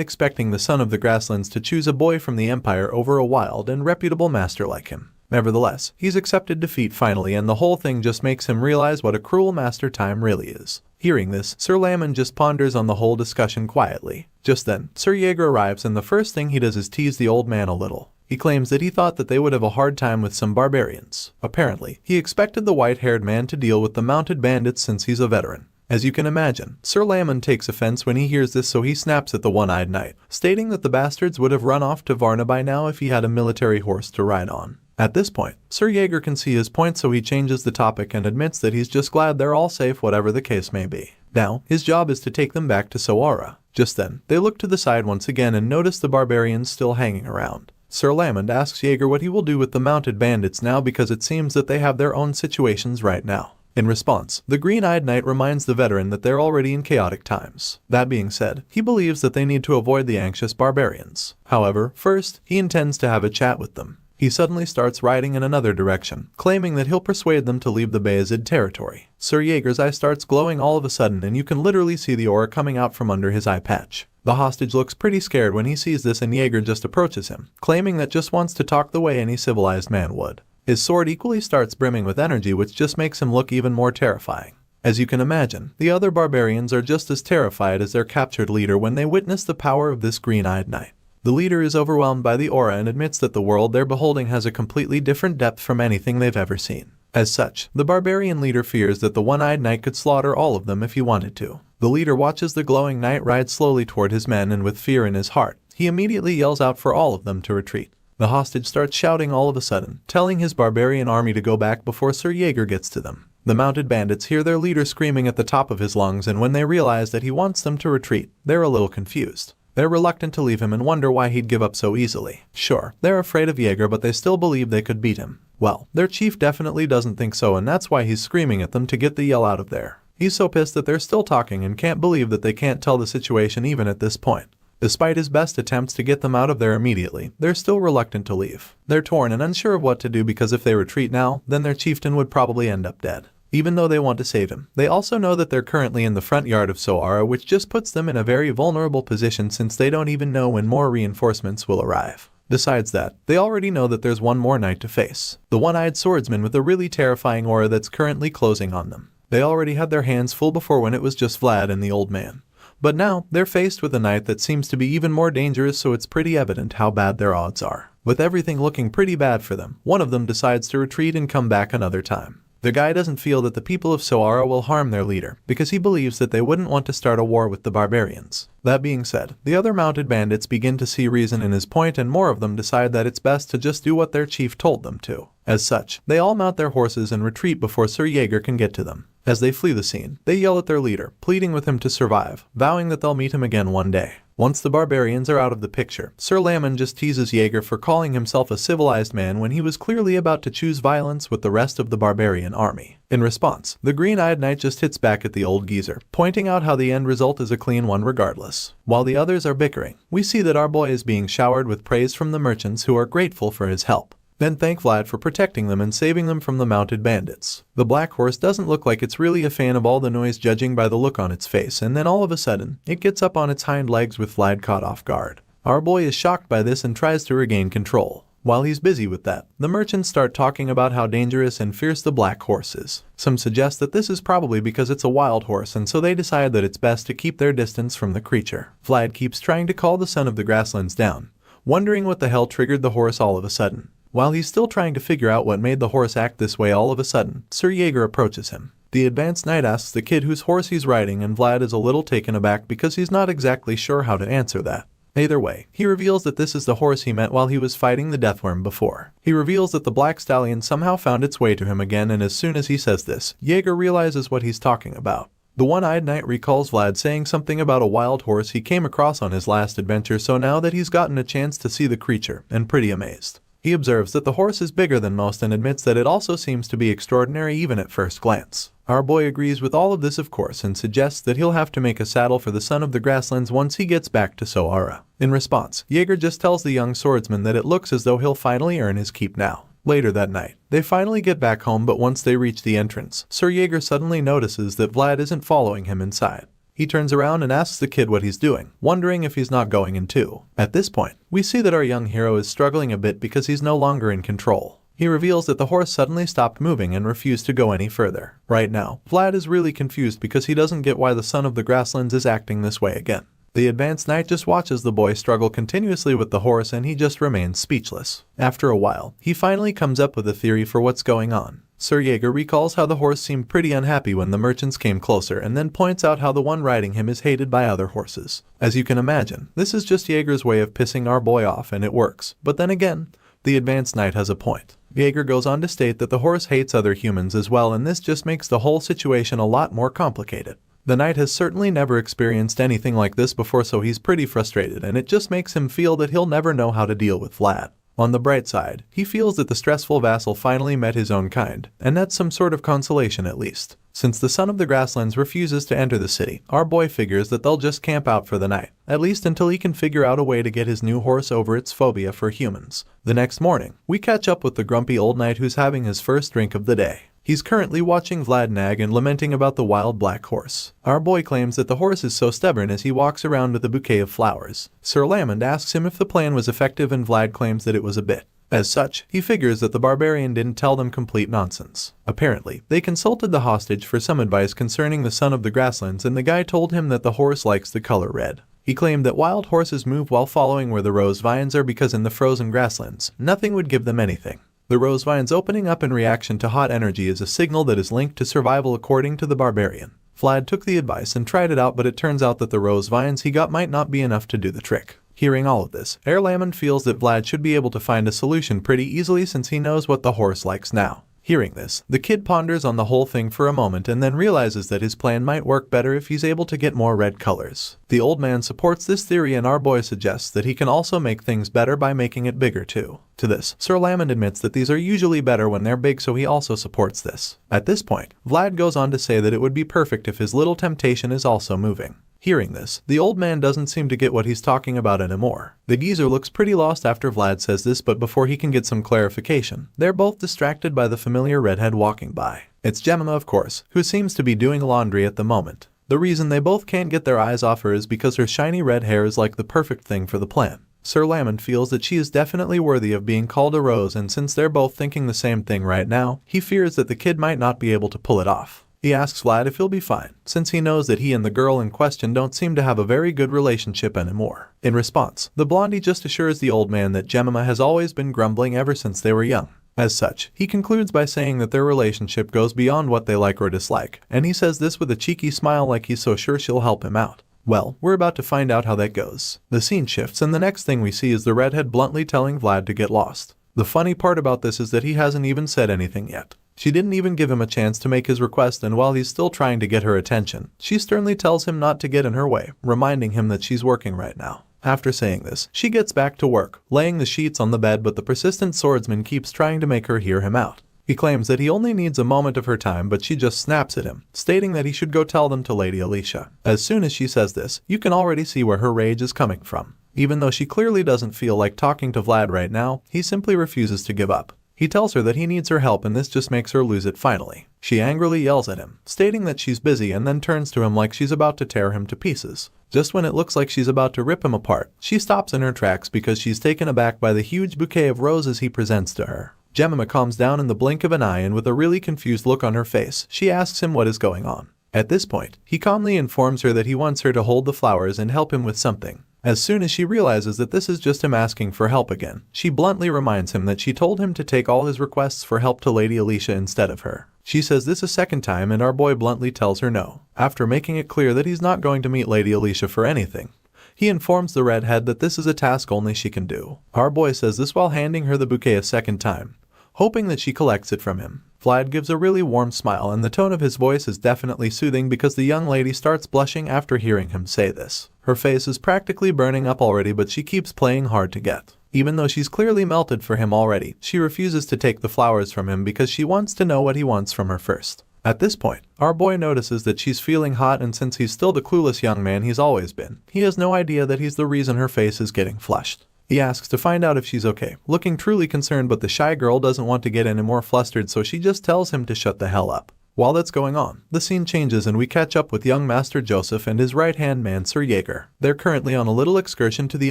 expecting the son of the grasslands to choose a boy from the empire over a wild and reputable master like him. Nevertheless, he's accepted defeat finally, and the whole thing just makes him realize what a cruel master time really is. Hearing this, Sir Lamon just ponders on the whole discussion quietly. Just then, Sir Jaeger arrives, and the first thing he does is tease the old man a little. He claims that he thought that they would have a hard time with some barbarians. Apparently, he expected the white-haired man to deal with the mounted bandits since he's a veteran. As you can imagine, Sir Lamon takes offense when he hears this, so he snaps at the one-eyed knight, stating that the bastards would have run off to Varna by now if he had a military horse to ride on. At this point, Sir Jaeger can see his point, so he changes the topic and admits that he's just glad they're all safe, whatever the case may be. Now, his job is to take them back to Sara. Just then, they look to the side once again and notice the barbarians still hanging around. Sir Lamon asks Jaeger what he will do with the mounted bandits now, because it seems that they have their own situations right now. In response, the green-eyed knight reminds the veteran that they're already in chaotic times. That being said, he believes that they need to avoid the anxious barbarians. However, first, he intends to have a chat with them. He suddenly starts riding in another direction, claiming that he'll persuade them to leave the Bayezid territory. Sir Jaeger's eye starts glowing all of a sudden, and you can literally see the aura coming out from under his eye patch. The hostage looks pretty scared when he sees this, and Jaeger just approaches him, claiming that just wants to talk the way any civilized man would. His sword equally starts brimming with energy, which just makes him look even more terrifying. As you can imagine, the other barbarians are just as terrified as their captured leader when they witness the power of this green-eyed knight. The leader is overwhelmed by the aura and admits that the world they're beholding has a completely different depth from anything they've ever seen. As such, the barbarian leader fears that the one-eyed knight could slaughter all of them if he wanted to. The leader watches the glowing knight ride slowly toward his men, and with fear in his heart, he immediately yells out for all of them to retreat. The hostage starts shouting all of a sudden, telling his barbarian army to go back before Sir Jaeger gets to them. The mounted bandits hear their leader screaming at the top of his lungs, and when they realize that he wants them to retreat, they're a little confused. They're reluctant to leave him and wonder why he'd give up so easily. Sure, they're afraid of Jaeger, but they still believe they could beat him. Well, their chief definitely doesn't think so, and that's why he's screaming at them to get the yell out of there. He's so pissed that they're still talking and can't believe that they can't tell the situation even at this point. Despite his best attempts to get them out of there immediately, they're still reluctant to leave. They're torn and unsure of what to do, because if they retreat now, then their chieftain would probably end up dead. Even though they want to save him, they also know that they're currently in the front yard of Sara, which just puts them in a very vulnerable position since they don't even know when more reinforcements will arrive. Besides that, they already know that there's one more knight to face, the one-eyed swordsman with a really terrifying aura that's currently closing on them. They already had their hands full before when it was just Vlad and the old man. But now, they're faced with a knight that seems to be even more dangerous, so it's pretty evident how bad their odds are. With everything looking pretty bad for them, one of them decides to retreat and come back another time. The guy doesn't feel that the people of Sara will harm their leader, because he believes that they wouldn't want to start a war with the barbarians. That being said, the other mounted bandits begin to see reason in his point, and more of them decide that it's best to just do what their chief told them to. As such, they all mount their horses and retreat before Sir Jaeger can get to them. As they flee the scene, they yell at their leader, pleading with him to survive, vowing that they'll meet him again one day. Once the barbarians are out of the picture, Sir Lamon just teases Jaeger for calling himself a civilized man when he was clearly about to choose violence with the rest of the barbarian army. In response, the green-eyed knight just hits back at the old geezer, pointing out how the end result is a clean one regardless. While the others are bickering, we see that our boy is being showered with praise from the merchants, who are grateful for his help. Then thank Vlad for protecting them and saving them from the mounted bandits. The black horse doesn't look like it's really a fan of all the noise, judging by the look on its face, and then all of a sudden, it gets up on its hind legs with Vlad caught off guard. Our boy is shocked by this and tries to regain control. While he's busy with that, the merchants start talking about how dangerous and fierce the black horse is. Some suggest that this is probably because it's a wild horse, and so they decide that it's best to keep their distance from the creature. Vlad keeps trying to call the son of the grasslands down, wondering what the hell triggered the horse all of a sudden. While he's still trying to figure out what made the horse act this way all of a sudden, Sir Jaeger approaches him. The advanced knight asks the kid whose horse he's riding, and Vlad is a little taken aback because he's not exactly sure how to answer that. Either way, he reveals that this is the horse he met while he was fighting the Deathworm before. He reveals that the Black Stallion somehow found its way to him again, and as soon as he says this, Jaeger realizes what he's talking about. The one-eyed knight recalls Vlad saying something about a wild horse he came across on his last adventure, so now that he's gotten a chance to see the creature, and pretty amazed. He observes that the horse is bigger than most and admits that it also seems to be extraordinary even at first glance. Our boy agrees with all of this of course and suggests that he'll have to make a saddle for the son of the grasslands once he gets back to Sara. In response, Jaeger just tells the young swordsman that it looks as though he'll finally earn his keep now. Later that night, they finally get back home, but once they reach the entrance, Sir Jaeger suddenly notices that Vlad isn't following him inside. He turns around and asks the kid what he's doing, wondering if he's not going in too. At this point, we see that our young hero is struggling a bit because he's no longer in control. He reveals that the horse suddenly stopped moving and refused to go any further. Right now, Vlad is really confused because he doesn't get why the son of the grasslands is acting this way again. The advanced knight just watches the boy struggle continuously with the horse and he just remains speechless. After a while, he finally comes up with a theory for what's going on. Sir Jaeger recalls how the horse seemed pretty unhappy when the merchants came closer and then points out how the one riding him is hated by other horses. As you can imagine, this is just Jaeger's way of pissing our boy off and it works. But then again, the advanced knight has a point. Jaeger goes on to state that the horse hates other humans as well, and this just makes the whole situation a lot more complicated. The knight has certainly never experienced anything like this before, so he's pretty frustrated, and it just makes him feel that he'll never know how to deal with Vlad. On the bright side, he feels that the stressful vassal finally met his own kind, and that's some sort of consolation at least. Since the son of the grasslands refuses to enter the city, our boy figures that they'll just camp out for the night, at least until he can figure out a way to get his new horse over its phobia for humans. The next morning, we catch up with the grumpy old knight who's having his first drink of the day. He's currently watching Vlad nag and lamenting about the wild black horse. Our boy claims that the horse is so stubborn as he walks around with a bouquet of flowers. Sir Lamond asks him if the plan was effective and Vlad claims that it was a bit. As such, he figures that the barbarian didn't tell them complete nonsense. Apparently, they consulted the hostage for some advice concerning the son of the grasslands, and the guy told him that the horse likes the color red. He claimed that wild horses move while following where the rose vines are because in the frozen grasslands, nothing would give them anything. The rose vines opening up in reaction to hot energy is a signal that is linked to survival according to the barbarian. Vlad took the advice and tried it out, but it turns out that the rose vines he got might not be enough to do the trick. Hearing all of this, Sir Lamond feels that Vlad should be able to find a solution pretty easily since he knows what the horse likes now. Hearing this, the kid ponders on the whole thing for a moment and then realizes that his plan might work better if he's able to get more red colors. The old man supports this theory and our boy suggests that he can also make things better by making it bigger too. To this, Sir Lamond admits that these are usually better when they're big, so he also supports this. At this point, Vlad goes on to say that it would be perfect if his little temptation is also moving. Hearing this, the old man doesn't seem to get what he's talking about anymore. The geezer looks pretty lost after Vlad says this, but before he can get some clarification, they're both distracted by the familiar redhead walking by. It's Jemima, of course, who seems to be doing laundry at the moment. The reason they both can't get their eyes off her is because her shiny red hair is like the perfect thing for the plan. Sir Lamond feels that she is definitely worthy of being called a rose, and since they're both thinking the same thing right now, he fears that the kid might not be able to pull it off. He asks Vlad if he'll be fine, since he knows that he and the girl in question don't seem to have a very good relationship anymore. In response, the blondie just assures the old man that Jemima has always been grumbling ever since they were young. As such, he concludes by saying that their relationship goes beyond what they like or dislike, and he says this with a cheeky smile like he's so sure she'll help him out. Well, we're about to find out how that goes. The scene shifts and the next thing we see is the redhead bluntly telling Vlad to get lost. The funny part about this is that he hasn't even said anything yet. She didn't even give him a chance to make his request, and while he's still trying to get her attention, she sternly tells him not to get in her way, reminding him that she's working right now. After saying this, she gets back to work, laying the sheets on the bed, but the persistent swordsman keeps trying to make her hear him out. He claims that he only needs a moment of her time, but she just snaps at him, stating that he should go tell them to Lady Alicia. As soon as she says this, you can already see where her rage is coming from. Even though she clearly doesn't feel like talking to Vlad right now, he simply refuses to give up. He tells her that he needs her help, and this just makes her lose it finally. She angrily yells at him, stating that she's busy, and then turns to him like she's about to tear him to pieces. Just when it looks like she's about to rip him apart, she stops in her tracks because she's taken aback by the huge bouquet of roses he presents to her. Jemima calms down in the blink of an eye, and with a really confused look on her face, she asks him what is going on. At this point, he calmly informs her that he wants her to hold the flowers and help him with something. As soon as she realizes that this is just him asking for help again, she bluntly reminds him that she told him to take all his requests for help to Lady Alicia instead of her. She says this a second time and our boy bluntly tells her no. After making it clear that he's not going to meet Lady Alicia for anything, he informs the redhead that this is a task only she can do. Our boy says this while handing her the bouquet a second time, hoping that she collects it from him. Vlad gives a really warm smile and the tone of his voice is definitely soothing because the young lady starts blushing after hearing him say this. Her face is practically burning up already, but she keeps playing hard to get. Even though she's clearly melted for him already, she refuses to take the flowers from him because she wants to know what he wants from her first. At this point, our boy notices that she's feeling hot, and since he's still the clueless young man he's always been, he has no idea that he's the reason her face is getting flushed. He asks to find out if she's okay, looking truly concerned, but the shy girl doesn't want to get any more flustered, so she just tells him to shut the hell up. While that's going on, the scene changes and we catch up with young Master Joseph and his right-hand man Sir Jaeger. They're currently on a little excursion to the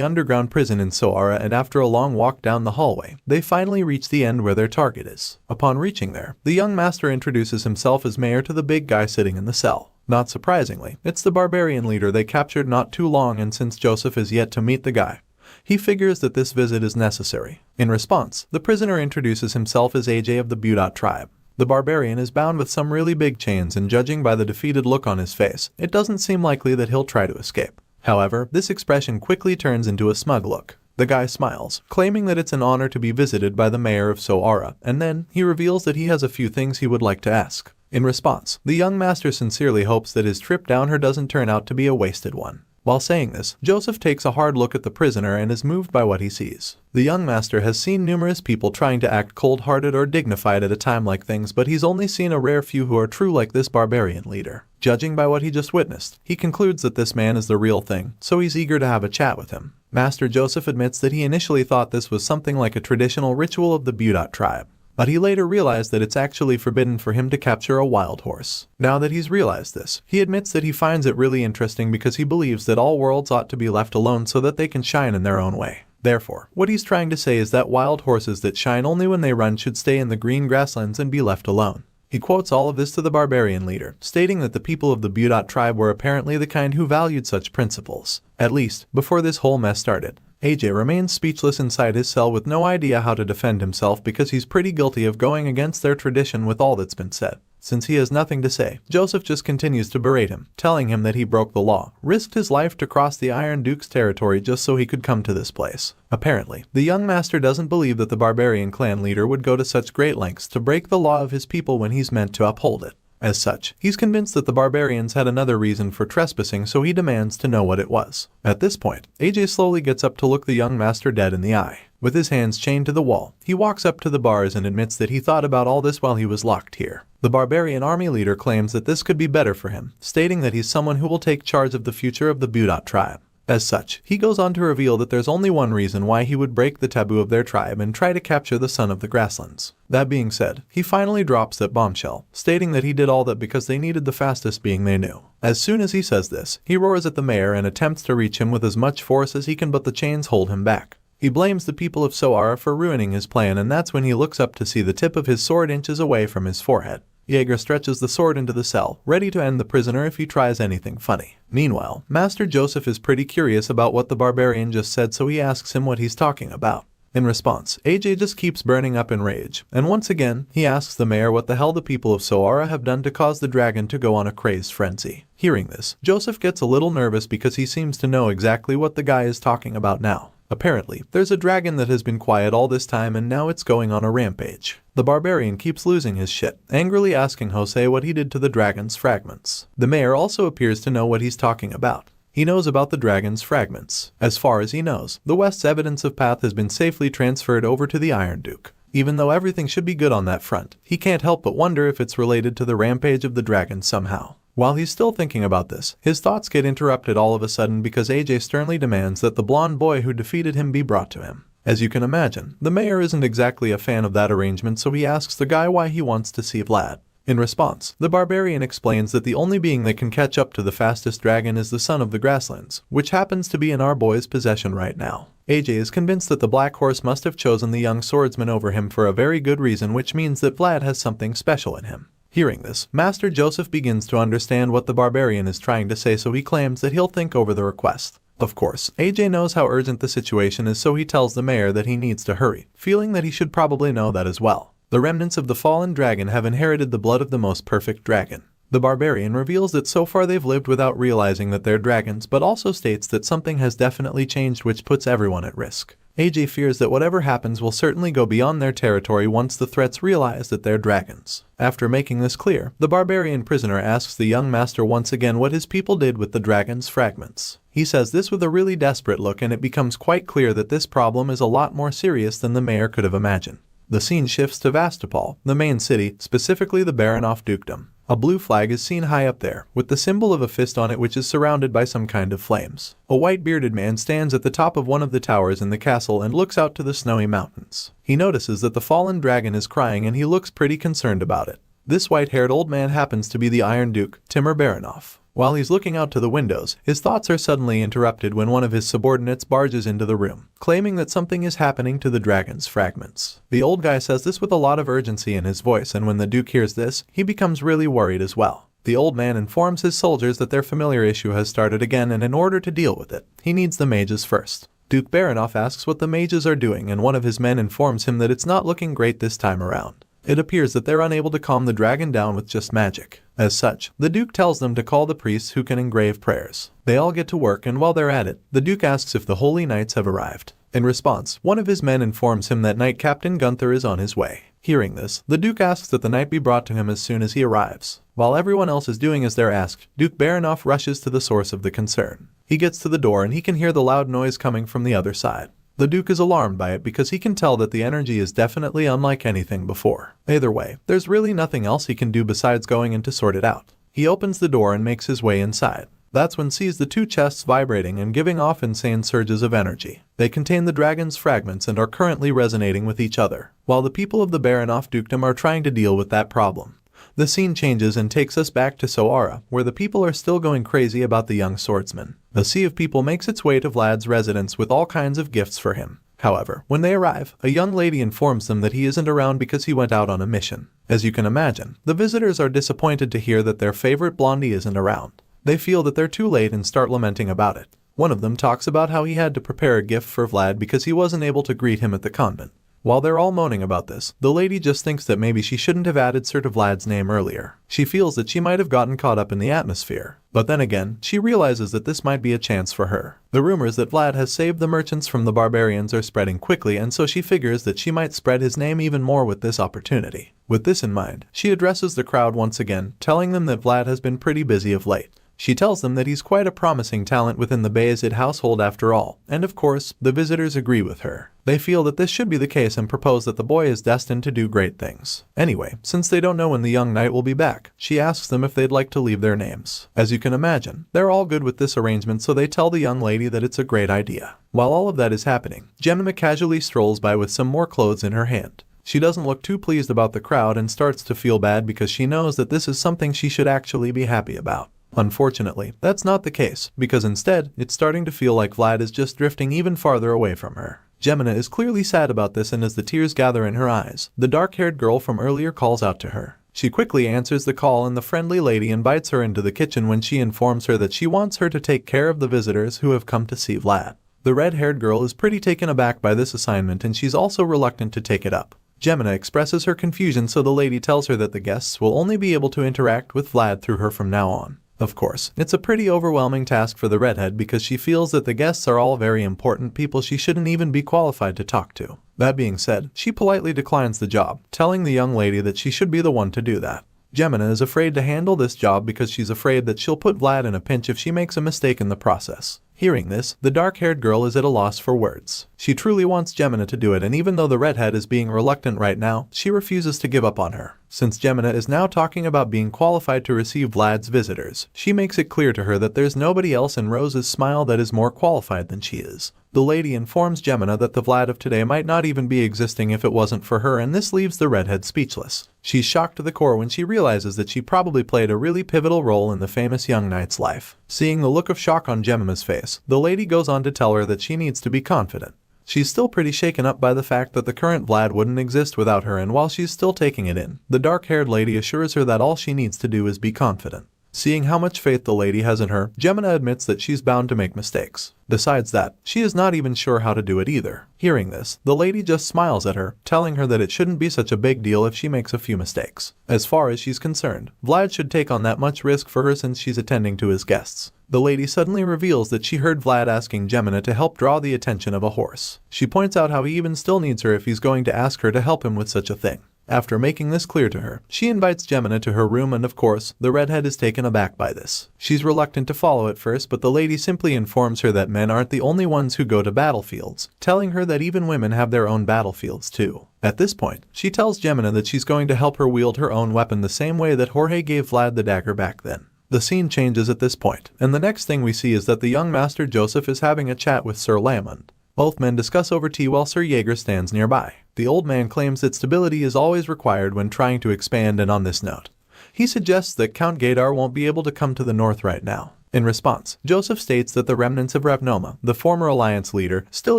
underground prison in Sara, and after a long walk down the hallway, they finally reach the end where their target is. Upon reaching there, the young master introduces himself as mayor to the big guy sitting in the cell. Not surprisingly, it's the barbarian leader they captured not too long, and since Joseph is yet to meet the guy, he figures that this visit is necessary. In response, the prisoner introduces himself as AJ of the Budot tribe. The barbarian is bound with some really big chains, and judging by the defeated look on his face, it doesn't seem likely that he'll try to escape. However, this expression quickly turns into a smug look. The guy smiles, claiming that it's an honor to be visited by the mayor of Sara, and then he reveals that he has a few things he would like to ask. In response, the young master sincerely hopes that his trip down here doesn't turn out to be a wasted one. While saying this, Joseph takes a hard look at the prisoner and is moved by what he sees. The young master has seen numerous people trying to act cold-hearted or dignified at a time like things, but he's only seen a rare few who are true like this barbarian leader. Judging by what he just witnessed, he concludes that this man is the real thing, so he's eager to have a chat with him. Master Joseph admits that he initially thought this was something like a traditional ritual of the Budot tribe, but he later realized that it's actually forbidden for him to capture a wild horse. Now that he's realized this, he admits that he finds it really interesting because he believes that all worlds ought to be left alone so that they can shine in their own way. Therefore, what he's trying to say is that wild horses that shine only when they run should stay in the green grasslands and be left alone. He quotes all of this to the barbarian leader, stating that the people of the Budot tribe were apparently the kind who valued such principles, at least before this whole mess started. AJ remains speechless inside his cell with no idea how to defend himself because he's pretty guilty of going against their tradition with all that's been said. Since he has nothing to say, Joseph just continues to berate him, telling him that he broke the law, risked his life to cross the Iron Duke's territory just so he could come to this place. Apparently, the young master doesn't believe that the barbarian clan leader would go to such great lengths to break the law of his people when he's meant to uphold it. As such, he's convinced that the barbarians had another reason for trespassing, so he demands to know what it was. At this point, AJ slowly gets up to look the young master dead in the eye. With his hands chained to the wall, he walks up to the bars and admits that he thought about all this while he was locked here. The barbarian army leader claims that this could be better for him, stating that he's someone who will take charge of the future of the Budot tribe. As such, he goes on to reveal that there's only one reason why he would break the taboo of their tribe and try to capture the son of the grasslands. That being said, he finally drops that bombshell, stating that he did all that because they needed the fastest being they knew. As soon as he says this, he roars at the mayor and attempts to reach him with as much force as he can, but the chains hold him back. He blames the people of Sara for ruining his plan, and that's when he looks up to see the tip of his sword inches away from his forehead. Jaeger stretches the sword into the cell, ready to end the prisoner if he tries anything funny. Meanwhile, Master Joseph is pretty curious about what the barbarian just said, so he asks him what he's talking about. In response, AJ just keeps burning up in rage, and once again, he asks the mayor what the hell the people of Sara have done to cause the dragon to go on a crazed frenzy. Hearing this, Joseph gets a little nervous because he seems to know exactly what the guy is talking about now. Apparently, there's a dragon that has been quiet all this time and now it's going on a rampage. The barbarian keeps losing his shit, angrily asking Jose what he did to the dragon's fragments. The mayor also appears to know what he's talking about. He knows about the dragon's fragments. As far as he knows, the West's evidence of path has been safely transferred over to the Iron Duke. Even though everything should be good on that front, he can't help but wonder if it's related to the rampage of the dragon somehow. While he's still thinking about this, his thoughts get interrupted all of a sudden because AJ sternly demands that the blonde boy who defeated him be brought to him. As you can imagine, the mayor isn't exactly a fan of that arrangement, so he asks the guy why he wants to see Vlad. In response, the barbarian explains that the only being that can catch up to the fastest dragon is the son of the grasslands, which happens to be in our boy's possession right now. AJ is convinced that the black horse must have chosen the young swordsman over him for a very good reason, which means that Vlad has something special in him. Hearing this, Master Joseph begins to understand what the barbarian is trying to say, so he claims that he'll think over the request. Of course, AJ knows how urgent the situation is, so he tells the mayor that he needs to hurry, feeling that he should probably know that as well. The remnants of the fallen dragon have inherited the blood of the most perfect dragon. The barbarian reveals that so far they've lived without realizing that they're dragons, but also states that something has definitely changed which puts everyone at risk. AJ fears that whatever happens will certainly go beyond their territory once the threats realize that they're dragons. After making this clear, the barbarian prisoner asks the young master once again what his people did with the dragon's fragments. He says this with a really desperate look, and it becomes quite clear that this problem is a lot more serious than the mayor could have imagined. The scene shifts to Vastapal, the main city, specifically the Baronoff dukedom. A blue flag is seen high up there, with the symbol of a fist on it which is surrounded by some kind of flames. A white-bearded man stands at the top of one of the towers in the castle and looks out to the snowy mountains. He notices that the fallen dragon is crying and he looks pretty concerned about it. This white-haired old man happens to be the Iron Duke, Timur Baronoff. While he's looking out to the windows, his thoughts are suddenly interrupted when one of his subordinates barges into the room, claiming that something is happening to the dragon's fragments. The old guy says this with a lot of urgency in his voice, and when the Duke hears this, he becomes really worried as well. The old man informs his soldiers that their familiar issue has started again, and in order to deal with it, he needs the mages first. Duke Baronoff asks what the mages are doing, and one of his men informs him that it's not looking great this time around. It appears that they're unable to calm the dragon down with just magic. As such, the Duke tells them to call the priests who can engrave prayers. They all get to work, and while they're at it, the Duke asks if the Holy Knights have arrived. In response, one of his men informs him that Knight Captain Gunther is on his way. Hearing this, the Duke asks that the knight be brought to him as soon as he arrives. While everyone else is doing as they're asked, Duke Baronoff rushes to the source of the concern. He gets to the door and he can hear the loud noise coming from the other side. The Duke is alarmed by it because he can tell that the energy is definitely unlike anything before. Either way, there's really nothing else he can do besides going in to sort it out. He opens the door and makes his way inside. That's when sees the two chests vibrating and giving off insane surges of energy. They contain the dragon's fragments and are currently resonating with each other, while the people of the Baronoff dukedom are trying to deal with that problem. The scene changes and takes us back to Sara, where the people are still going crazy about the young swordsman. The sea of people makes its way to Vlad's residence with all kinds of gifts for him. However, when they arrive, a young lady informs them that he isn't around because he went out on a mission. As you can imagine, the visitors are disappointed to hear that their favorite blondie isn't around. They feel that they're too late and start lamenting about it. One of them talks about how he had to prepare a gift for Vlad because he wasn't able to greet him at the convent. While they're all moaning about this, the lady just thinks that maybe she shouldn't have added Sir to Vlad's name earlier. She feels that she might have gotten caught up in the atmosphere. But then again, she realizes that this might be a chance for her. The rumors that Vlad has saved the merchants from the barbarians are spreading quickly, and so she figures that she might spread his name even more with this opportunity. With this in mind, she addresses the crowd once again, telling them that Vlad has been pretty busy of late. She tells them that he's quite a promising talent within the Bayezid household after all, and of course, the visitors agree with her. They feel that this should be the case and propose that the boy is destined to do great things. Anyway, since they don't know when the young knight will be back, she asks them if they'd like to leave their names. As you can imagine, they're all good with this arrangement, so they tell the young lady that it's a great idea. While all of that is happening, Gemma casually strolls by with some more clothes in her hand. She doesn't look too pleased about the crowd and starts to feel bad because she knows that this is something she should actually be happy about. Unfortunately, that's not the case, because instead, it's starting to feel like Vlad is just drifting even farther away from her. Gemma is clearly sad about this, and as the tears gather in her eyes, the dark-haired girl from earlier calls out to her. She quickly answers the call, and the friendly lady invites her into the kitchen when she informs her that she wants her to take care of the visitors who have come to see Vlad. The red-haired girl is pretty taken aback by this assignment, and she's also reluctant to take it up. Gemma expresses her confusion, so the lady tells her that the guests will only be able to interact with Vlad through her from now on. Of course, it's a pretty overwhelming task for the redhead because she feels that the guests are all very important people she shouldn't even be qualified to talk to. That being said, she politely declines the job, telling the young lady that she should be the one to do that. Gemma is afraid to handle this job because she's afraid that she'll put Vlad in a pinch if she makes a mistake in the process. Hearing this, the dark-haired girl is at a loss for words. She truly wants Gemma to do it, and even though the redhead is being reluctant right now, she refuses to give up on her. Since Gemma is now talking about being qualified to receive Vlad's visitors, she makes it clear to her that there's nobody else in Rose's smile that is more qualified than she is. The lady informs Gemma that the Vlad of today might not even be existing if it wasn't for her, and this leaves the redhead speechless. She's shocked to the core when she realizes that she probably played a really pivotal role in the famous young knight's life. Seeing the look of shock on Gemma's face, the lady goes on to tell her that she needs to be confident. She's still pretty shaken up by the fact that the current Vlad wouldn't exist without her, and while she's still taking it in, the dark-haired lady assures her that all she needs to do is be confident. Seeing how much faith the lady has in her, Gemina admits that she's bound to make mistakes. Besides that, she is not even sure how to do it either. Hearing this, the lady just smiles at her, telling her that it shouldn't be such a big deal if she makes a few mistakes. As far as she's concerned, Vlad should take on that much risk for her since she's attending to his guests. The lady suddenly reveals that she heard Vlad asking Gemina to help draw the attention of a horse. She points out how he even still needs her if he's going to ask her to help him with such a thing. After making this clear to her, she invites Gemina to her room and of course, the redhead is taken aback by this. She's reluctant to follow at first, but the lady simply informs her that men aren't the only ones who go to battlefields, telling her that even women have their own battlefields too. At this point, she tells Gemina that she's going to help her wield her own weapon the same way that Jorge gave Vlad the dagger back then. The scene changes at this point, and the next thing we see is that the young Master Joseph is having a chat with Sir Lamond. Both men discuss over tea while Sir Jaeger stands nearby. The old man claims that stability is always required when trying to expand, and on this note, he suggests that Count Gadar won't be able to come to the north right now. In response, Joseph states that the remnants of Ravnoma, the former alliance leader, still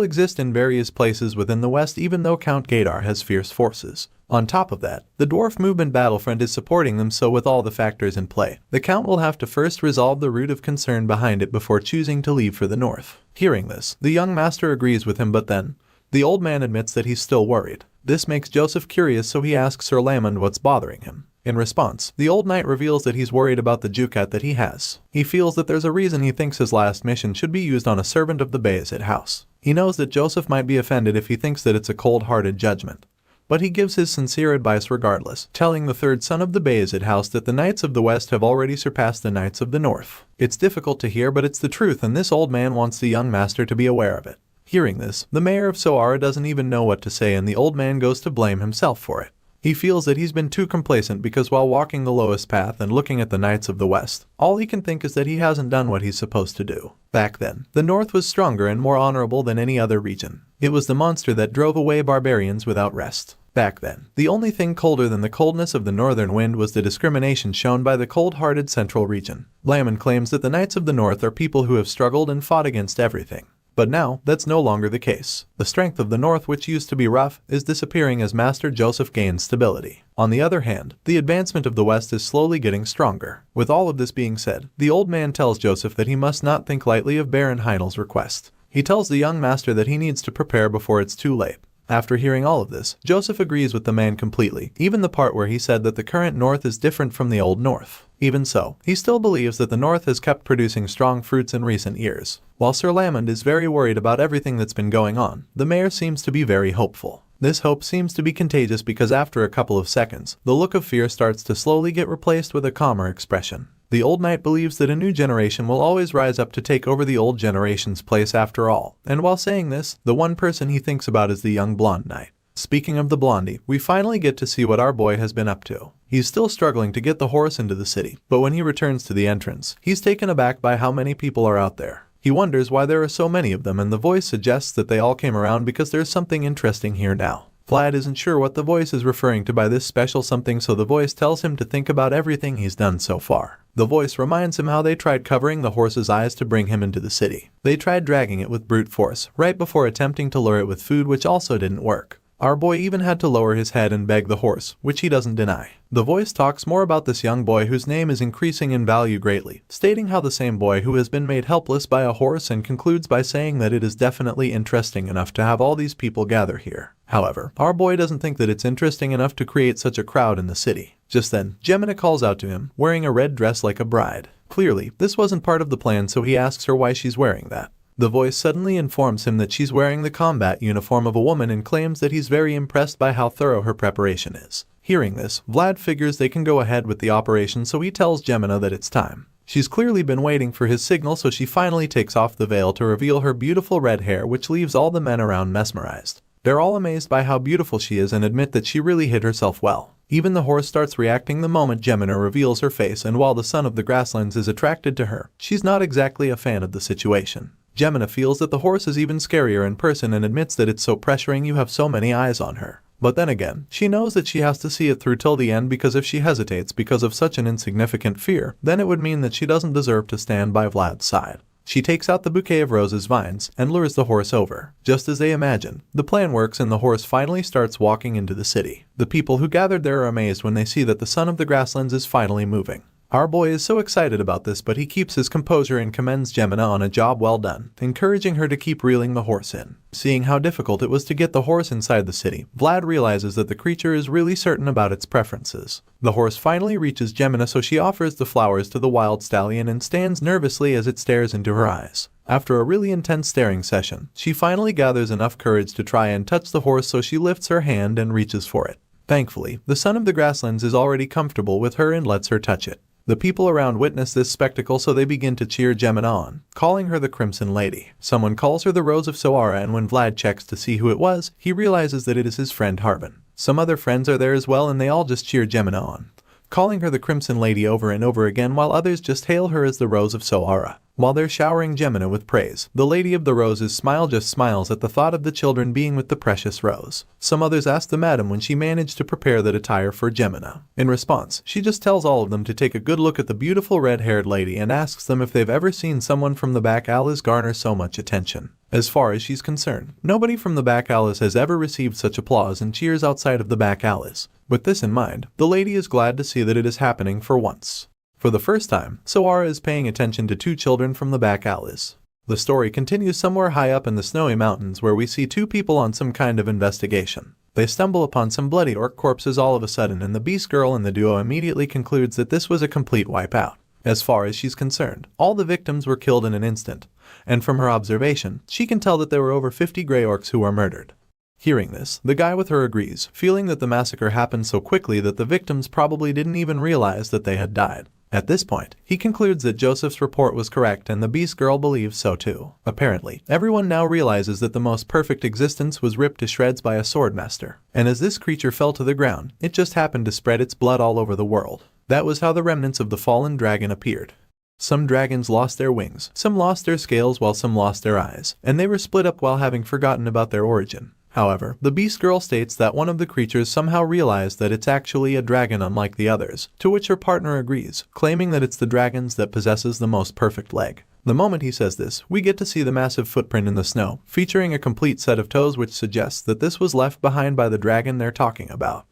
exist in various places within the west even though Count Gadar has fierce forces. On top of that, the dwarf movement battlefront is supporting them, so with all the factors in play, the Count will have to first resolve the root of concern behind it before choosing to leave for the north. Hearing this, the young master agrees with him, but then, the old man admits that he's still worried. This makes Joseph curious, so he asks Sir Lamond what's bothering him. In response, the old knight reveals that he's worried about the Jucat that he has. He feels that there's a reason he thinks his last mission should be used on a servant of the Bayezid house. He knows that Joseph might be offended if he thinks that it's a cold-hearted judgment, but he gives his sincere advice regardless, telling the third son of the Bayezid house that the Knights of the West have already surpassed the Knights of the North. It's difficult to hear, but it's the truth, and this old man wants the young master to be aware of it. Hearing this, the mayor of Sara doesn't even know what to say, and the old man goes to blame himself for it. He feels that he's been too complacent because while walking the lowest path and looking at the Knights of the West, all he can think is that he hasn't done what he's supposed to do. Back then, the North was stronger and more honorable than any other region. It was the monster that drove away barbarians without rest. Back then, the only thing colder than the coldness of the northern wind was the discrimination shown by the cold-hearted central region. Lamond claims that the Knights of the North are people who have struggled and fought against everything. But now, that's no longer the case. The strength of the North, which used to be rough, is disappearing as Master Joseph gains stability. On the other hand, the advancement of the West is slowly getting stronger. With all of this being said, the old man tells Joseph that he must not think lightly of Baron Heinel's request. He tells the young master that he needs to prepare before it's too late. After hearing all of this, Joseph agrees with the man completely, even the part where he said that the current North is different from the old North. Even so, he still believes that the North has kept producing strong fruits in recent years. While Sir Lamond is very worried about everything that's been going on, the mayor seems to be very hopeful. This hope seems to be contagious because after a couple of seconds, the look of fear starts to slowly get replaced with a calmer expression. The old knight believes that a new generation will always rise up to take over the old generation's place after all, and while saying this, the one person he thinks about is the young blonde knight. Speaking of the blondie, we finally get to see what our boy has been up to. He's still struggling to get the horse into the city, but when he returns to the entrance, he's taken aback by how many people are out there. He wonders why there are so many of them, and the voice suggests that they all came around because there's something interesting here now. Vlad isn't sure what the voice is referring to by this special something, so the voice tells him to think about everything he's done so far. The voice reminds him how they tried covering the horse's eyes to bring him into the city. They tried dragging it with brute force, right before attempting to lure it with food, which also didn't work. Our boy even had to lower his head and beg the horse, which he doesn't deny. The voice talks more about this young boy whose name is increasing in value greatly, stating how the same boy who has been made helpless by a horse, and concludes by saying that it is definitely interesting enough to have all these people gather here. However, our boy doesn't think that it's interesting enough to create such a crowd in the city. Just then, Gemina calls out to him, wearing a red dress like a bride. Clearly, this wasn't part of the plan, so he asks her why she's wearing that. The voice suddenly informs him that she's wearing the combat uniform of a woman and claims that he's very impressed by how thorough her preparation is. Hearing this, Vlad figures they can go ahead with the operation, so he tells Gemina that it's time. She's clearly been waiting for his signal, so she finally takes off the veil to reveal her beautiful red hair, which leaves all the men around mesmerized. They're all amazed by how beautiful she is and admit that she really hid herself well. Even the horse starts reacting the moment Gemina reveals her face, and while the son of the grasslands is attracted to her, she's not exactly a fan of the situation. Gemina feels that the horse is even scarier in person and admits that it's so pressuring you have so many eyes on her. But then again, she knows that she has to see it through till the end, because if she hesitates because of such an insignificant fear, then it would mean that she doesn't deserve to stand by Vlad's side. She takes out the bouquet of roses vines and lures the horse over. Just as they imagine, the plan works and the horse finally starts walking into the city. The people who gathered there are amazed when they see that the son of the grasslands is finally moving. Our boy is so excited about this, but he keeps his composure and commends Gemina on a job well done, encouraging her to keep reeling the horse in. Seeing how difficult it was to get the horse inside the city, Vlad realizes that the creature is really certain about its preferences. The horse finally reaches Gemina, so she offers the flowers to the wild stallion and stands nervously as it stares into her eyes. After a really intense staring session, she finally gathers enough courage to try and touch the horse, so she lifts her hand and reaches for it. Thankfully, the son of the grasslands is already comfortable with her and lets her touch it. The people around witness this spectacle, so they begin to cheer Gemina on, calling her the Crimson Lady. Someone calls her the Rose of Sara, and when Vlad checks to see who it was, he realizes that it is his friend Harbin. Some other friends are there as well, and they all just cheer Gemina on, calling her the Crimson Lady over and over again, while others just hail her as the Rose of Sara. While they're showering Gemina with praise, the Lady of the Roses just smiles at the thought of the children being with the precious rose. Some others ask the madam when she managed to prepare that attire for Gemina. In response, she just tells all of them to take a good look at the beautiful red-haired lady and asks them if they've ever seen someone from the back alleys garner so much attention. As far as she's concerned, nobody from the back alleys has ever received such applause and cheers outside of the back alleys. With this in mind, the lady is glad to see that it is happening for once. For the first time, Sara is paying attention to two children from the back alleys. The story continues somewhere high up in the snowy mountains, where we see two people on some kind of investigation. They stumble upon some bloody orc corpses all of a sudden, and the beast girl in the duo immediately concludes that this was a complete wipeout. As far as she's concerned, all the victims were killed in an instant, and from her observation, she can tell that there were over 50 grey orcs who were murdered. Hearing this, the guy with her agrees, feeling that the massacre happened so quickly that the victims probably didn't even realize that they had died. At this point, he concludes that Joseph's report was correct, and the beast girl believes so too. Apparently, everyone now realizes that the most perfect existence was ripped to shreds by a Swordmaster, and as this creature fell to the ground, it just happened to spread its blood all over the world. That was how the remnants of the fallen dragon appeared. Some dragons lost their wings, some lost their scales, while some lost their eyes, and they were split up while having forgotten about their origin. However, the beast girl states that one of the creatures somehow realized that it's actually a dragon unlike the others, to which her partner agrees, claiming that it's the dragons that possesses the most perfect leg. The moment he says this, we get to see the massive footprint in the snow, featuring a complete set of toes, which suggests that this was left behind by the dragon they're talking about.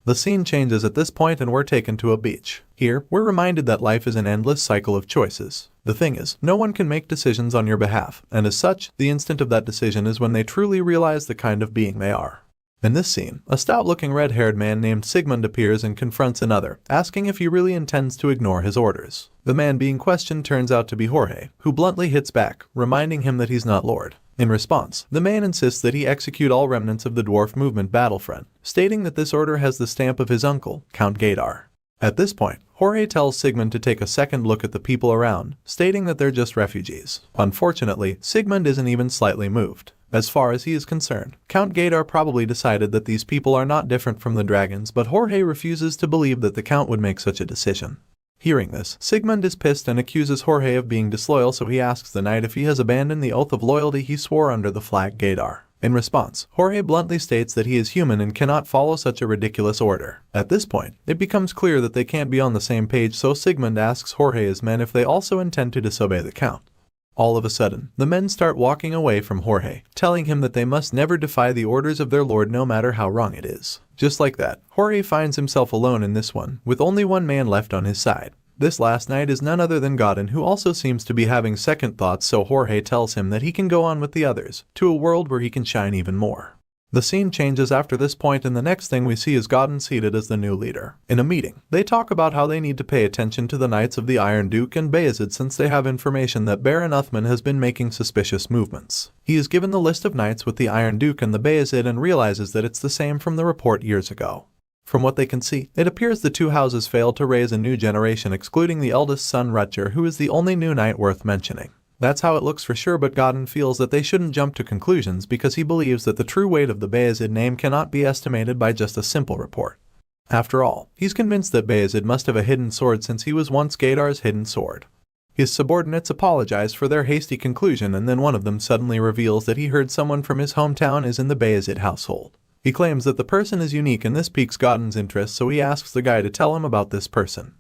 The scene changes at this point and we're taken to a beach. Here, we're reminded that life is an endless cycle of choices. The thing is, no one can make decisions on your behalf, and as such, the instant of that decision is when they truly realize the kind of being they are. In this scene, a stout-looking red-haired man named Sigmund appears and confronts another, asking if he really intends to ignore his orders. The man being questioned turns out to be Jorge, who bluntly hits back, reminding him that he's not Lord. In response, the man insists that he execute all remnants of the dwarf movement battlefront, stating that this order has the stamp of his uncle, Count Gadar. At this point, Jorge tells Sigmund to take a second look at the people around, stating that they're just refugees. Unfortunately, Sigmund isn't even slightly moved. As far as he is concerned, Count Gadar probably decided that these people are not different from the dragons, but Jorge refuses to believe that the Count would make such a decision. Hearing this, Sigmund is pissed and accuses Jorge of being disloyal, so he asks the knight if he has abandoned the oath of loyalty he swore under the flag Gadar. In response, Jorge bluntly states that he is human and cannot follow such a ridiculous order. At this point, it becomes clear that they can't be on the same page, so Sigmund asks Jorge's men if they also intend to disobey the Count. All of a sudden, the men start walking away from Jorge, telling him that they must never defy the orders of their lord no matter how wrong it is. Just like that, Jorge finds himself alone in this one, with only one man left on his side. This last knight is none other than Godin, who also seems to be having second thoughts, so Jorge tells him that he can go on with the others, to a world where he can shine even more. The scene changes after this point, and the next thing we see is Godin seated as the new leader. In a meeting, they talk about how they need to pay attention to the Knights of the Iron Duke and Bayezid since they have information that Baron Uthman has been making suspicious movements. He is given the list of knights with the Iron Duke and the Bayezid and realizes that it's the same from the report years ago. From what they can see, it appears the two houses failed to raise a new generation, excluding the eldest son Rutger, who is the only new knight worth mentioning. That's how it looks for sure, but Godin feels that they shouldn't jump to conclusions because he believes that the true weight of the Bayezid name cannot be estimated by just a simple report. After all, he's convinced that Bayezid must have a hidden sword since he was once Gadar's hidden sword. His subordinates apologize for their hasty conclusion, and then one of them suddenly reveals that he heard someone from his hometown is in the Bayezid household. He claims that the person is unique, and this piques Godin's interest, so he asks the guy to tell him about this person.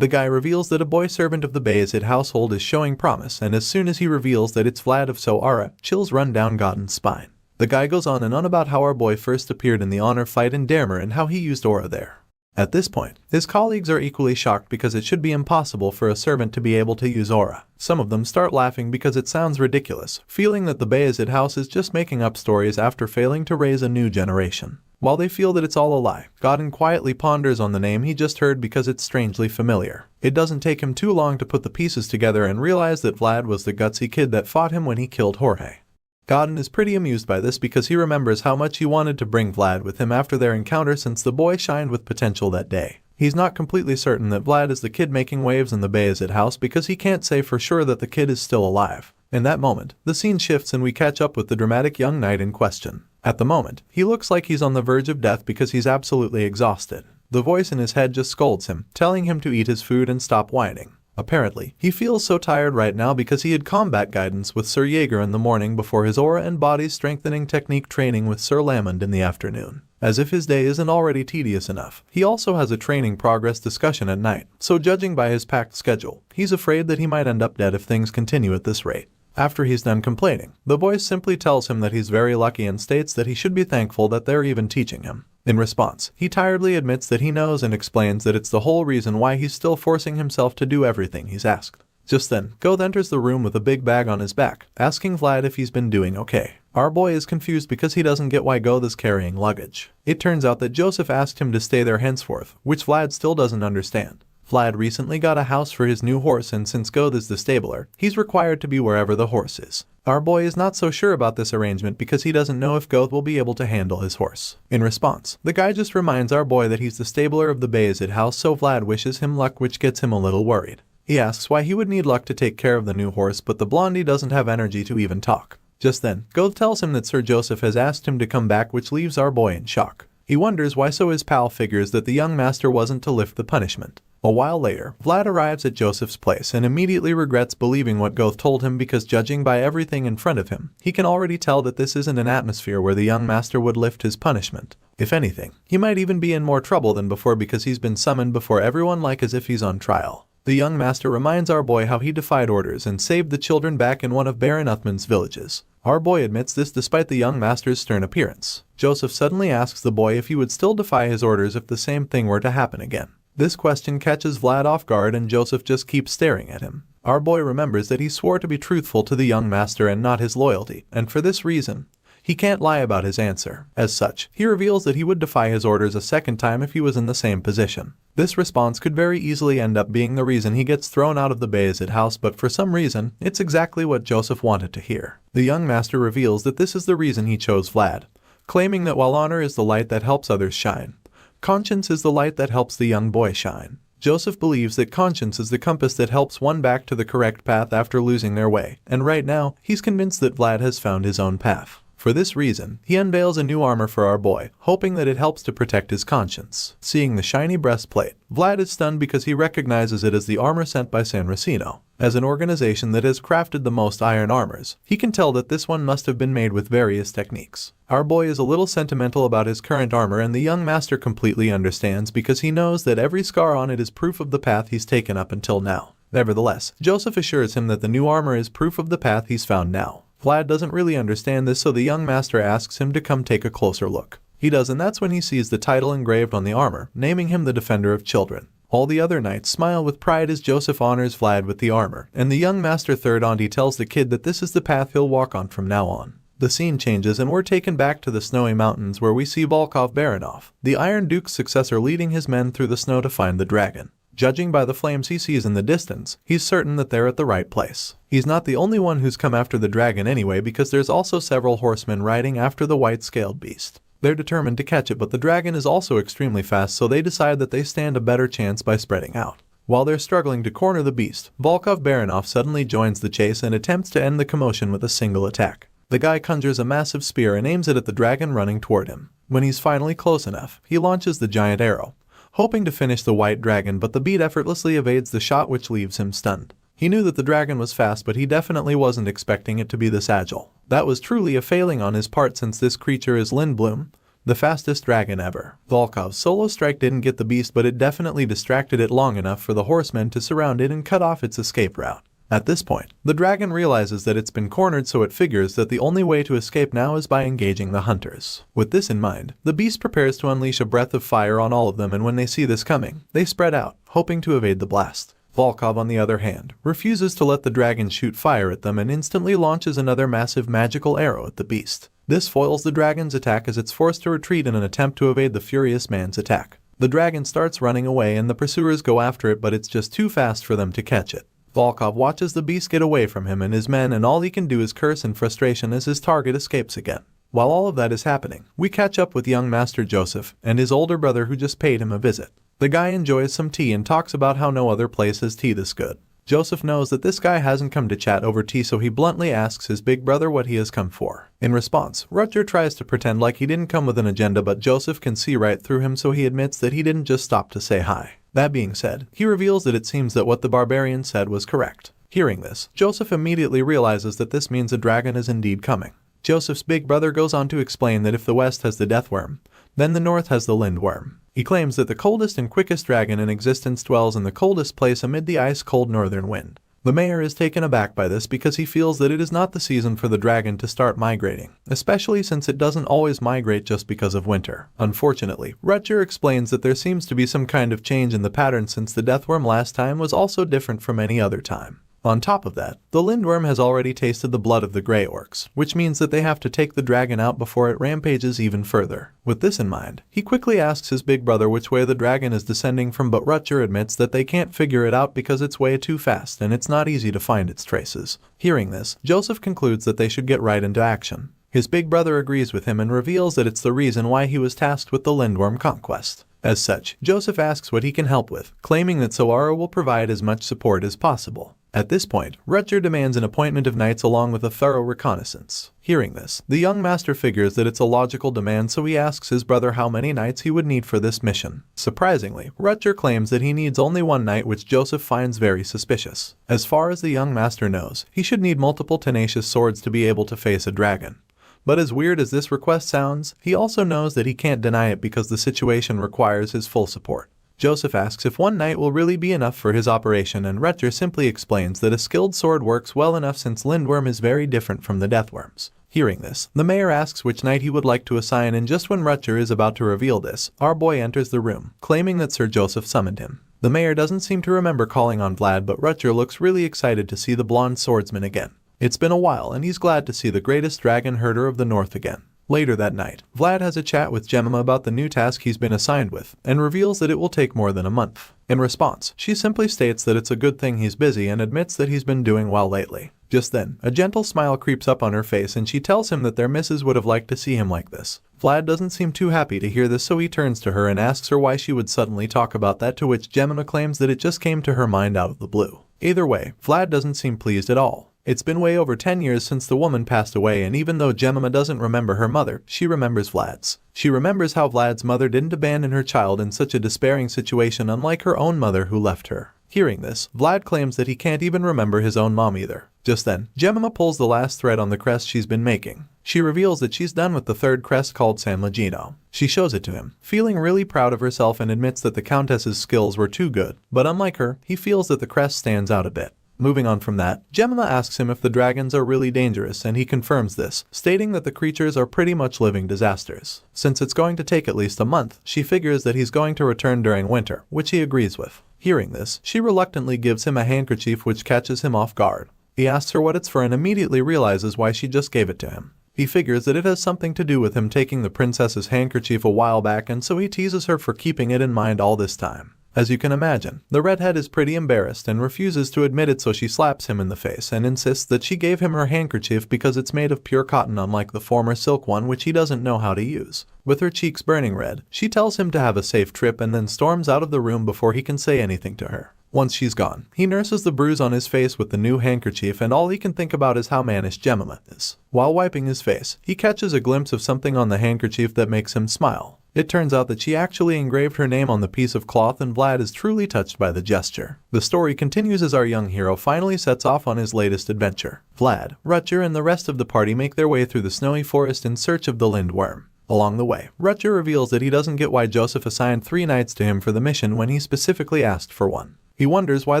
The guy reveals that a boy servant of the Bayezid household is showing promise, and as soon as he reveals that it's Vlad of Sara, chills run down Godin's spine. The guy goes on and on about how our boy first appeared in the honor fight in Dermer and how he used aura there. At this point, his colleagues are equally shocked because it should be impossible for a servant to be able to use aura. Some of them start laughing because it sounds ridiculous, feeling that the Bayezid house is just making up stories after failing to raise a new generation. While they feel that it's all a lie, Godin quietly ponders on the name he just heard because it's strangely familiar. It doesn't take him too long to put the pieces together and realize that Vlad was the gutsy kid that fought him when he killed Jorge. Godin is pretty amused by this because he remembers how much he wanted to bring Vlad with him after their encounter since the boy shined with potential that day. He's not completely certain that Vlad is the kid making waves in the Bayezid house because he can't say for sure that the kid is still alive. In that moment, the scene shifts and we catch up with the dramatic young knight in question. At the moment, he looks like he's on the verge of death because he's absolutely exhausted. The voice in his head just scolds him, telling him to eat his food and stop whining. Apparently, he feels so tired right now because he had combat guidance with Sir Jaeger in the morning before his aura and body strengthening technique training with Sir Lamond in the afternoon. As if his day isn't already tedious enough, he also has a training progress discussion at night, so judging by his packed schedule, he's afraid that he might end up dead if things continue at this rate. After he's done complaining, the voice simply tells him that he's very lucky and states that he should be thankful that they're even teaching him. In response, he tiredly admits that he knows and explains that it's the whole reason why he's still forcing himself to do everything he's asked. Just then, Goth enters the room with a big bag on his back, asking Vlad if he's been doing okay. Our boy is confused because he doesn't get why Goth is carrying luggage. It turns out that Joseph asked him to stay there henceforth, which Vlad still doesn't understand. Vlad recently got a house for his new horse, and since Goth is the stabler, he's required to be wherever the horse is. Our boy is not so sure about this arrangement because he doesn't know if Goth will be able to handle his horse. In response, the guy just reminds our boy that he's the stabler of the Bayezid house, so Vlad wishes him luck, which gets him a little worried. He asks why he would need luck to take care of the new horse, but the blondie doesn't have energy to even talk. Just then, Goth tells him that Sir Joseph has asked him to come back, which leaves our boy in shock. He wonders why, so his pal figures that the young master wasn't to lift the punishment. A while later, Vlad arrives at Joseph's place and immediately regrets believing what Goth told him because judging by everything in front of him, he can already tell that this isn't an atmosphere where the young master would lift his punishment. If anything, he might even be in more trouble than before because he's been summoned before everyone like as if he's on trial. The young master reminds our boy how he defied orders and saved the children back in one of Baron Uthman's villages. Our boy admits this despite the young master's stern appearance. Joseph suddenly asks the boy if he would still defy his orders if the same thing were to happen again. This question catches Vlad off guard and Joseph just keeps staring at him. Our boy remembers that he swore to be truthful to the young master and not his loyalty, and for this reason, he can't lie about his answer. As such, he reveals that he would defy his orders a second time if he was in the same position. This response could very easily end up being the reason he gets thrown out of the Bayezid house, but for some reason, it's exactly what Joseph wanted to hear. The young master reveals that this is the reason he chose Vlad, claiming that while honor is the light that helps others shine, conscience is the light that helps the young boy shine. Joseph believes that conscience is the compass that helps one back to the correct path after losing their way, and right now, he's convinced that Vlad has found his own path. For this reason, he unveils a new armor for our boy, hoping that it helps to protect his conscience. Seeing the shiny breastplate, Vlad is stunned because he recognizes it as the armor sent by San Racino. As an organization that has crafted the most iron armors, he can tell that this one must have been made with various techniques. Our boy is a little sentimental about his current armor, and the young master completely understands because he knows that every scar on it is proof of the path he's taken up until now. Nevertheless, Joseph assures him that the new armor is proof of the path he's found now. Vlad doesn't really understand this, so the young master asks him to come take a closer look. He does, and that's when he sees the title engraved on the armor, naming him the Defender of Children. All the other knights smile with pride as Joseph honors Vlad with the armor, and the young master third auntie tells the kid that this is the path he'll walk on from now on. The scene changes and we're taken back to the snowy mountains where we see Volkov Baranov, the Iron Duke's successor, leading his men through the snow to find the dragon. Judging by the flames he sees in the distance, he's certain that they're at the right place. He's not the only one who's come after the dragon anyway, because there's also several horsemen riding after the white-scaled beast. They're determined to catch it, but the dragon is also extremely fast, so they decide that they stand a better chance by spreading out. While they're struggling to corner the beast, Volkov Baranov suddenly joins the chase and attempts to end the commotion with a single attack. The guy conjures a massive spear and aims it at the dragon running toward him. When he's finally close enough, he launches the giant arrow, hoping to finish the white dragon, but the beast effortlessly evades the shot, which leaves him stunned. He knew that the dragon was fast, but he definitely wasn't expecting it to be this agile. That was truly a failing on his part, since this creature is Lindblum, the fastest dragon ever. Volkov's solo strike didn't get the beast, but it definitely distracted it long enough for the horsemen to surround it and cut off its escape route. At this point, the dragon realizes that it's been cornered, so it figures that the only way to escape now is by engaging the hunters. With this in mind, the beast prepares to unleash a breath of fire on all of them, and when they see this coming, they spread out, hoping to evade the blast. Volkov, on the other hand, refuses to let the dragon shoot fire at them and instantly launches another massive magical arrow at the beast. This foils the dragon's attack as it's forced to retreat in an attempt to evade the furious man's attack. The dragon starts running away and the pursuers go after it, but it's just too fast for them to catch it. Volkov watches the beast get away from him and his men, and all he can do is curse in frustration as his target escapes again. While all of that is happening, we catch up with young Master Joseph and his older brother, who just paid him a visit. The guy enjoys some tea and talks about how no other place has tea this good. Joseph knows that this guy hasn't come to chat over tea, so he bluntly asks his big brother what he has come for. In response, Rutger tries to pretend like he didn't come with an agenda, but Joseph can see right through him, so he admits that he didn't just stop to say hi. That being said, he reveals that it seems that what the barbarian said was correct. Hearing this, Joseph immediately realizes that this means a dragon is indeed coming. Joseph's big brother goes on to explain that if the West has the Deathworm, then the North has the Lindworm. He claims that the coldest and quickest dragon in existence dwells in the coldest place amid the ice-cold northern wind. The mayor is taken aback by this because he feels that it is not the season for the dragon to start migrating, especially since it doesn't always migrate just because of winter. Unfortunately, Rutger explains that there seems to be some kind of change in the pattern since the Deathworm last time was also different from any other time. On top of that, the Lindworm has already tasted the blood of the Grey Orcs, which means that they have to take the dragon out before it rampages even further. With this in mind, he quickly asks his big brother which way the dragon is descending from, but Rutger admits that they can't figure it out because it's way too fast and it's not easy to find its traces. Hearing this, Joseph concludes that they should get right into action. His big brother agrees with him and reveals that it's the reason why he was tasked with the Lindworm conquest. As such, Joseph asks what he can help with, claiming that Sara will provide as much support as possible. At this point, Rutger demands an appointment of knights along with a thorough reconnaissance. Hearing this, the young master figures that it's a logical demand, so he asks his brother how many knights he would need for this mission. Surprisingly, Rutger claims that he needs only one knight, which Joseph finds very suspicious. As far as the young master knows, he should need multiple tenacious swords to be able to face a dragon. But as weird as this request sounds, he also knows that he can't deny it because the situation requires his full support. Joseph asks if one knight will really be enough for his operation, and Rutger simply explains that a skilled sword works well enough since Lindworm is very different from the Deathworms. Hearing this, the mayor asks which knight he would like to assign, and just when Rutger is about to reveal this, our boy enters the room, claiming that Sir Joseph summoned him. The mayor doesn't seem to remember calling on Vlad, but Rutger looks really excited to see the blonde swordsman again. It's been a while and he's glad to see the greatest dragon herder of the north again. Later that night, Vlad has a chat with Jemima about the new task he's been assigned with, and reveals that it will take more than a month. In response, she simply states that it's a good thing he's busy and admits that he's been doing well lately. Just then, a gentle smile creeps up on her face and she tells him that their missus would have liked to see him like this. Vlad doesn't seem too happy to hear this, so he turns to her and asks her why she would suddenly talk about that, to which Jemima claims that it just came to her mind out of the blue. Either way, Vlad doesn't seem pleased at all. It's been way over 10 years since the woman passed away, and even though Jemima doesn't remember her mother, she remembers Vlad's. She remembers how Vlad's mother didn't abandon her child in such a despairing situation, unlike her own mother who left her. Hearing this, Vlad claims that he can't even remember his own mom either. Just then, Jemima pulls the last thread on the crest she's been making. She reveals that she's done with the third crest called San Legino. She shows it to him, feeling really proud of herself, and admits that the Countess's skills were too good, but unlike her, he feels that the crest stands out a bit. Moving on from that, Jemima asks him if the dragons are really dangerous, and he confirms this, stating that the creatures are pretty much living disasters. Since it's going to take at least a month, she figures that he's going to return during winter, which he agrees with. Hearing this, she reluctantly gives him a handkerchief, which catches him off guard. He asks her what it's for and immediately realizes why she just gave it to him. He figures that it has something to do with him taking the princess's handkerchief a while back, and so he teases her for keeping it in mind all this time. As you can imagine, the redhead is pretty embarrassed and refuses to admit it, so she slaps him in the face and insists that she gave him her handkerchief because it's made of pure cotton, unlike the former silk one which he doesn't know how to use. With her cheeks burning red, she tells him to have a safe trip and then storms out of the room before he can say anything to her. Once she's gone, he nurses the bruise on his face with the new handkerchief, and all he can think about is how mannish Jemima is. While wiping his face, he catches a glimpse of something on the handkerchief that makes him smile. It turns out that she actually engraved her name on the piece of cloth, and Vlad is truly touched by the gesture. The story continues as our young hero finally sets off on his latest adventure. Vlad, Rutger, and the rest of the party make their way through the snowy forest in search of the Lindworm. Along the way, Rutger reveals that he doesn't get why Joseph assigned 3 knights to him for the mission when he specifically asked for 1. He wonders why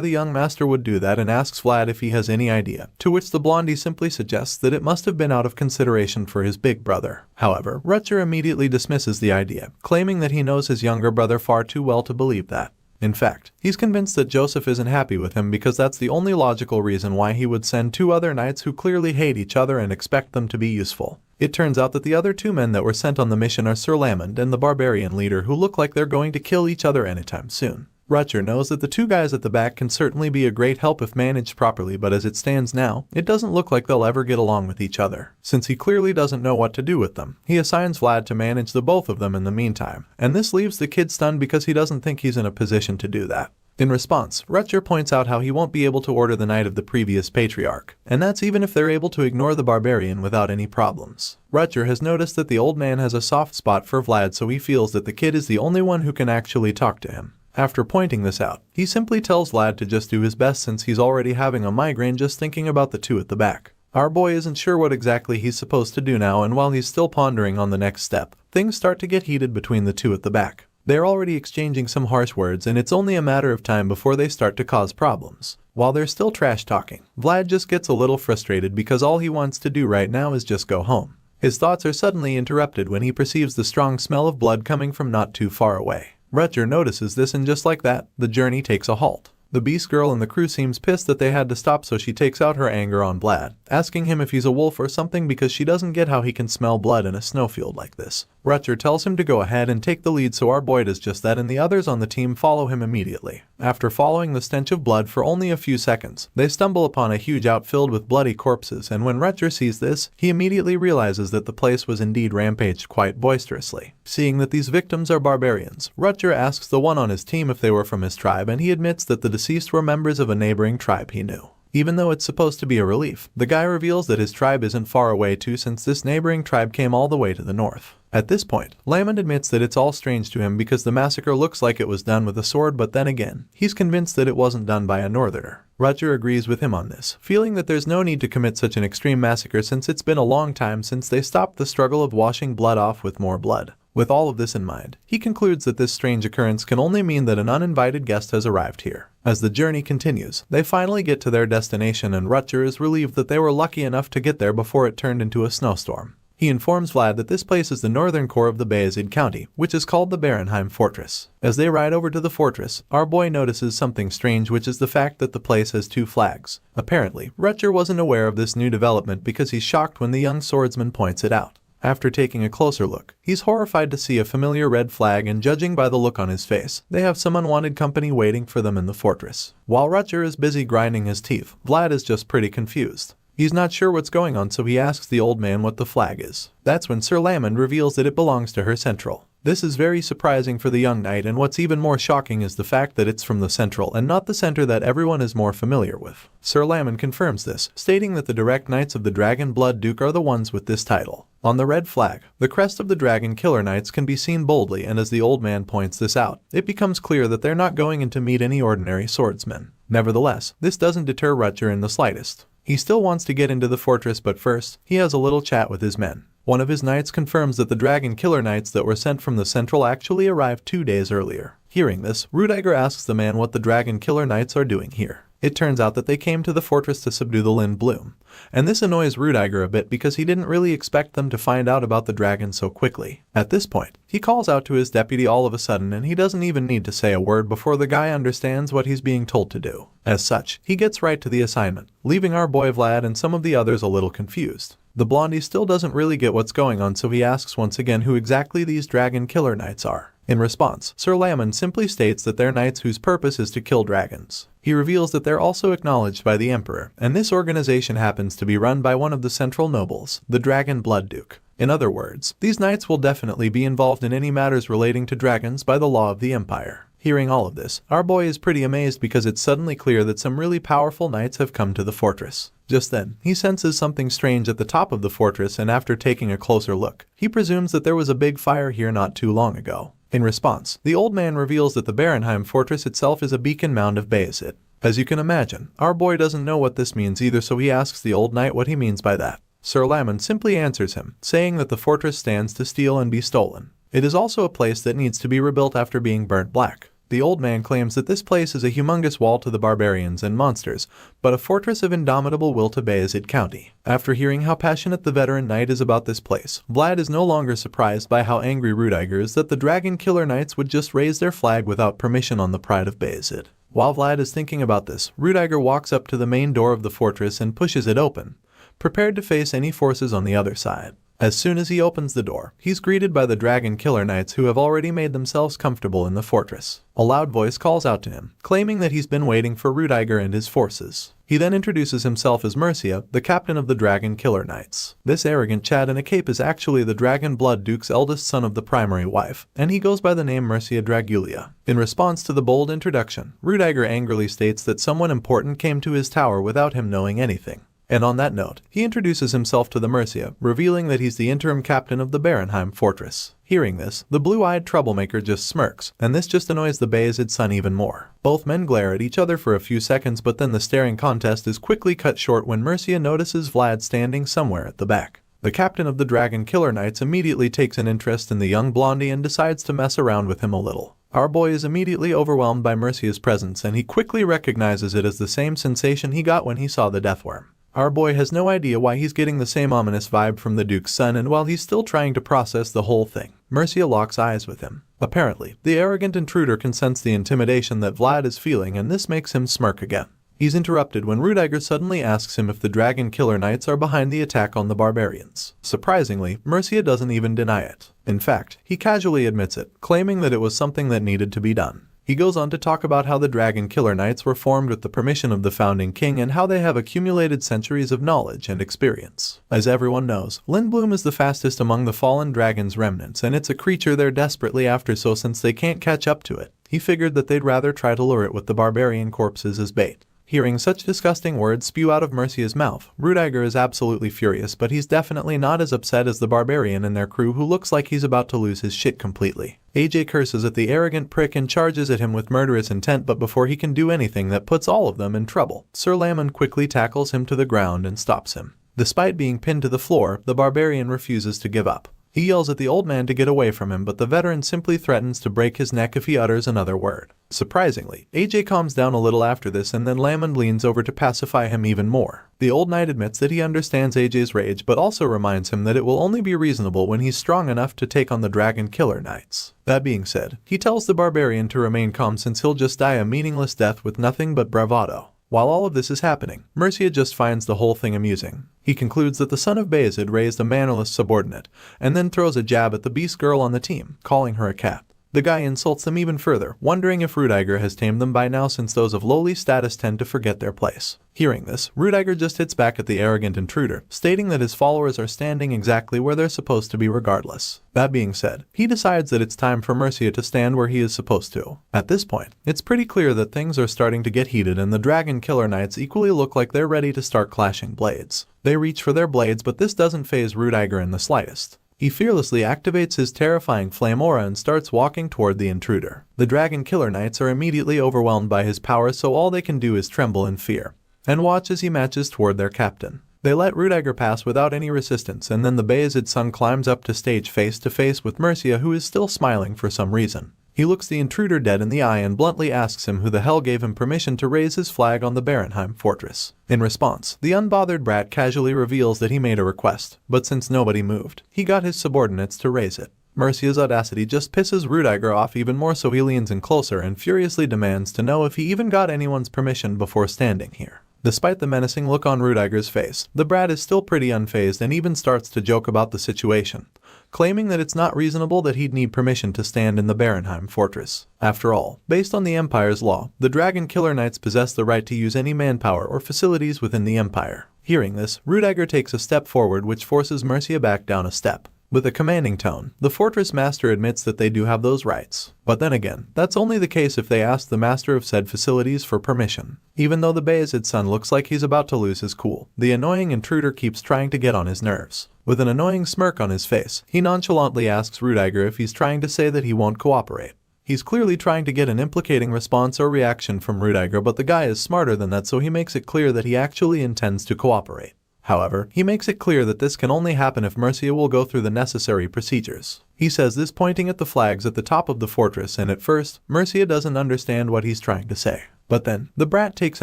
the young master would do that and asks Vlad if he has any idea, to which the blondie simply suggests that it must have been out of consideration for his big brother. However, Rutger immediately dismisses the idea, claiming that he knows his younger brother far too well to believe that. In fact, he's convinced that Joseph isn't happy with him because that's the only logical reason why he would send 2 other knights who clearly hate each other and expect them to be useful. It turns out that the other 2 men that were sent on the mission are Sir Lamond and the barbarian leader, who look like they're going to kill each other anytime soon. Rutger knows that the 2 guys at the back can certainly be a great help if managed properly, but as it stands now, it doesn't look like they'll ever get along with each other. Since he clearly doesn't know what to do with them, he assigns Vlad to manage the both of them in the meantime, and this leaves the kid stunned because he doesn't think he's in a position to do that. In response, Rutger points out how he won't be able to order the knight of the previous patriarch, and that's even if they're able to ignore the barbarian without any problems. Rutger has noticed that the old man has a soft spot for Vlad, so he feels that the kid is the only one who can actually talk to him. After pointing this out, he simply tells Vlad to just do his best since he's already having a migraine just thinking about the 2 at the back. Our boy isn't sure what exactly he's supposed to do now, and while he's still pondering on the next step, things start to get heated between the 2 at the back. They're already exchanging some harsh words, and it's only a matter of time before they start to cause problems. While they're still trash talking, Vlad just gets a little frustrated because all he wants to do right now is just go home. His thoughts are suddenly interrupted when he perceives the strong smell of blood coming from not too far away. Rutger notices this, and just like that, the journey takes a halt. The beast girl in the crew seems pissed that they had to stop, so she takes out her anger on Vlad, asking him if he's a wolf or something because she doesn't get how he can smell blood in a snowfield like this. Rutger tells him to go ahead and take the lead, so our boy does just that, and the others on the team follow him immediately. After following the stench of blood for only a few seconds, they stumble upon a huge outfit filled with bloody corpses, and when Rutger sees this, he immediately realizes that the place was indeed rampaged quite boisterously. Seeing that these victims are barbarians, Rutger asks the one on his team if they were from his tribe, and he admits that the deceased were members of a neighboring tribe he knew. Even though it's supposed to be a relief, the guy reveals that his tribe isn't far away too, since this neighboring tribe came all the way to the north. At this point, Lamond admits that it's all strange to him because the massacre looks like it was done with a sword, but then again, he's convinced that it wasn't done by a northerner. Rutger agrees with him on this, feeling that there's no need to commit such an extreme massacre since it's been a long time since they stopped the struggle of washing blood off with more blood. With all of this in mind, he concludes that this strange occurrence can only mean that an uninvited guest has arrived here. As the journey continues, they finally get to their destination, and Rutger is relieved that they were lucky enough to get there before it turned into a snowstorm. He informs Vlad that this place is the northern core of the Bayezid County, which is called the Barenheim Fortress. As they ride over to the fortress, our boy notices something strange, which is the fact that the place has 2 flags. Apparently, Rutger wasn't aware of this new development because he's shocked when the young swordsman points it out. After taking a closer look, he's horrified to see a familiar red flag, and judging by the look on his face, they have some unwanted company waiting for them in the fortress. While Rutger is busy grinding his teeth, Vlad is just pretty confused. He's not sure what's going on, so he asks the old man what the flag is. That's when Sir Lamond reveals that it belongs to her central. This is very surprising for the young knight, and what's even more shocking is the fact that it's from the central and not the center that everyone is more familiar with. Sir Lamond confirms this, stating that the direct knights of the Dragon Blood Duke are the ones with this title. On the red flag, the crest of the Dragon Killer Knights can be seen boldly, and as the old man points this out, it becomes clear that they're not going in to meet any ordinary swordsmen. Nevertheless, this doesn't deter Rutger in the slightest. He still wants to get into the fortress, but first, he has a little chat with his men. One of his knights confirms that the Dragon Killer Knights that were sent from the Central actually arrived 2 days earlier. Hearing this, Rudiger asks the man what the Dragon Killer Knights are doing here. It turns out that they came to the fortress to subdue the Lind Bloom, and this annoys Rudiger a bit because he didn't really expect them to find out about the dragon so quickly. At this point, he calls out to his deputy all of a sudden, and he doesn't even need to say a word before the guy understands what he's being told to do. As such, he gets right to the assignment, leaving our boy Vlad and some of the others a little confused. The blondie still doesn't really get what's going on, so he asks once again who exactly these Dragon Killer Knights are. In response, Sir Lamond simply states that they're knights whose purpose is to kill dragons. He reveals that they're also acknowledged by the Emperor, and this organization happens to be run by one of the central nobles, the Dragon Blood Duke. In other words, these knights will definitely be involved in any matters relating to dragons by the law of the Empire. Hearing all of this, our boy is pretty amazed because it's suddenly clear that some really powerful knights have come to the fortress. Just then, he senses something strange at the top of the fortress, and after taking a closer look, he presumes that there was a big fire here not too long ago. In response, the old man reveals that the Barenheim fortress itself is a beacon mound of Bayezid. As you can imagine, our boy doesn't know what this means either, so he asks the old knight what he means by that. Sir Lamond simply answers him, saying that the fortress stands to steal and be stolen. It is also a place that needs to be rebuilt after being burnt black. The old man claims that this place is a humongous wall to the barbarians and monsters, but a fortress of indomitable will to Bayezid County. After hearing how passionate the veteran knight is about this place, Vlad is no longer surprised by how angry Rudiger is that the Dragon Killer Knights would just raise their flag without permission on the pride of Bayezid. While Vlad is thinking about this, Rudiger walks up to the main door of the fortress and pushes it open, prepared to face any forces on the other side. As soon as he opens the door, he's greeted by the Dragon Killer Knights who have already made themselves comfortable in the fortress. A loud voice calls out to him, claiming that he's been waiting for Rudiger and his forces. He then introduces himself as Mercia, the captain of the Dragon Killer Knights. This arrogant Chad in a cape is actually the Dragon Blood Duke's eldest son of the primary wife, and he goes by the name Mercia Dragulia. In response to the bold introduction, Rudiger angrily states that someone important came to his tower without him knowing anything. And on that note, he introduces himself to the Mercia, revealing that he's the interim captain of the Barenheim fortress. Hearing this, the blue-eyed troublemaker just smirks, and this just annoys the Bayezid son even more. Both men glare at each other for a few seconds, but then the staring contest is quickly cut short when Mercia notices Vlad standing somewhere at the back. The captain of the Dragon Killer Knights immediately takes an interest in the young blondie and decides to mess around with him a little. Our boy is immediately overwhelmed by Mercia's presence, and he quickly recognizes it as the same sensation he got when he saw the Deathworm. Our boy has no idea why he's getting the same ominous vibe from the Duke's son, and while he's still trying to process the whole thing, Mercia locks eyes with him. Apparently, the arrogant intruder can sense the intimidation that Vlad is feeling, and this makes him smirk again. He's interrupted when Rudiger suddenly asks him if the Dragon Killer Knights are behind the attack on the barbarians. Surprisingly, Mercia doesn't even deny it. In fact, he casually admits it, claiming that it was something that needed to be done. He goes on to talk about how the Dragon Killer Knights were formed with the permission of the founding king and how they have accumulated centuries of knowledge and experience. As everyone knows, Lindblom is the fastest among the fallen dragon's remnants, and it's a creature they're desperately after, so since they can't catch up to it, he figured that they'd rather try to lure it with the barbarian corpses as bait. Hearing such disgusting words spew out of Mercia's mouth, Rudiger is absolutely furious, but he's definitely not as upset as the barbarian and their crew, who looks like he's about to lose his shit completely. AJ curses at the arrogant prick and charges at him with murderous intent, but before he can do anything that puts all of them in trouble, Sir Lamon quickly tackles him to the ground and stops him. Despite being pinned to the floor, the barbarian refuses to give up. He yells at the old man to get away from him, but the veteran simply threatens to break his neck if he utters another word. Surprisingly, AJ calms down a little after this, and then Lamond leans over to pacify him even more. The old knight admits that he understands AJ's rage, but also reminds him that it will only be reasonable when he's strong enough to take on the Dragon Killer Knights. That being said, he tells the barbarian to remain calm since he'll just die a meaningless death with nothing but bravado. While all of this is happening, Mercia just finds the whole thing amusing. He concludes that the son of Bayezid raised a mannerless subordinate, and then throws a jab at the beast girl on the team, calling her a cat. The guy insults them even further, wondering if Rudiger has tamed them by now, since those of lowly status tend to forget their place. Hearing this, Rudiger just hits back at the arrogant intruder, stating that his followers are standing exactly where they're supposed to be regardless. That being said, he decides that it's time for Mercia to stand where he is supposed to. At this point, it's pretty clear that things are starting to get heated, and the Dragon Killer Knights equally look like they're ready to start clashing blades. They reach for their blades, but this doesn't faze Rudiger in the slightest. He fearlessly activates his terrifying flame aura and starts walking toward the intruder. The Dragon Killer Knights are immediately overwhelmed by his power, so all they can do is tremble in fear and watch as he marches toward their captain. They let Rudiger pass without any resistance, and then the Bayezid son climbs up to stage face to face with Mercia, who is still smiling for some reason. He looks the intruder dead in the eye and bluntly asks him who the hell gave him permission to raise his flag on the Barenheim fortress. In response, the unbothered brat casually reveals that he made a request, but since nobody moved, he got his subordinates to raise it. Mercia's audacity just pisses Rudiger off even more, so he leans in closer and furiously demands to know if he even got anyone's permission before standing here. Despite the menacing look on Rudiger's face, the brat is still pretty unfazed and even starts to joke about the situation, claiming that it's not reasonable that he'd need permission to stand in the Barenheim fortress. After all, based on the Empire's law, the Dragon Killer Knights possess the right to use any manpower or facilities within the Empire. Hearing this, Rudiger takes a step forward, which forces Mercia back down a step. With a commanding tone, the Fortress Master admits that they do have those rights. But then again, that's only the case if they ask the Master of said facilities for permission. Even though the Bayezid son looks like he's about to lose his cool, the annoying intruder keeps trying to get on his nerves. With an annoying smirk on his face, he nonchalantly asks Rudiger if he's trying to say that he won't cooperate. He's clearly trying to get an implicating response or reaction from Rudiger, but the guy is smarter than that, so he makes it clear that he actually intends to cooperate. However, he makes it clear that this can only happen if Mercia will go through the necessary procedures. He says this pointing at the flags at the top of the fortress, and at first, Mercia doesn't understand what he's trying to say. But then, the brat takes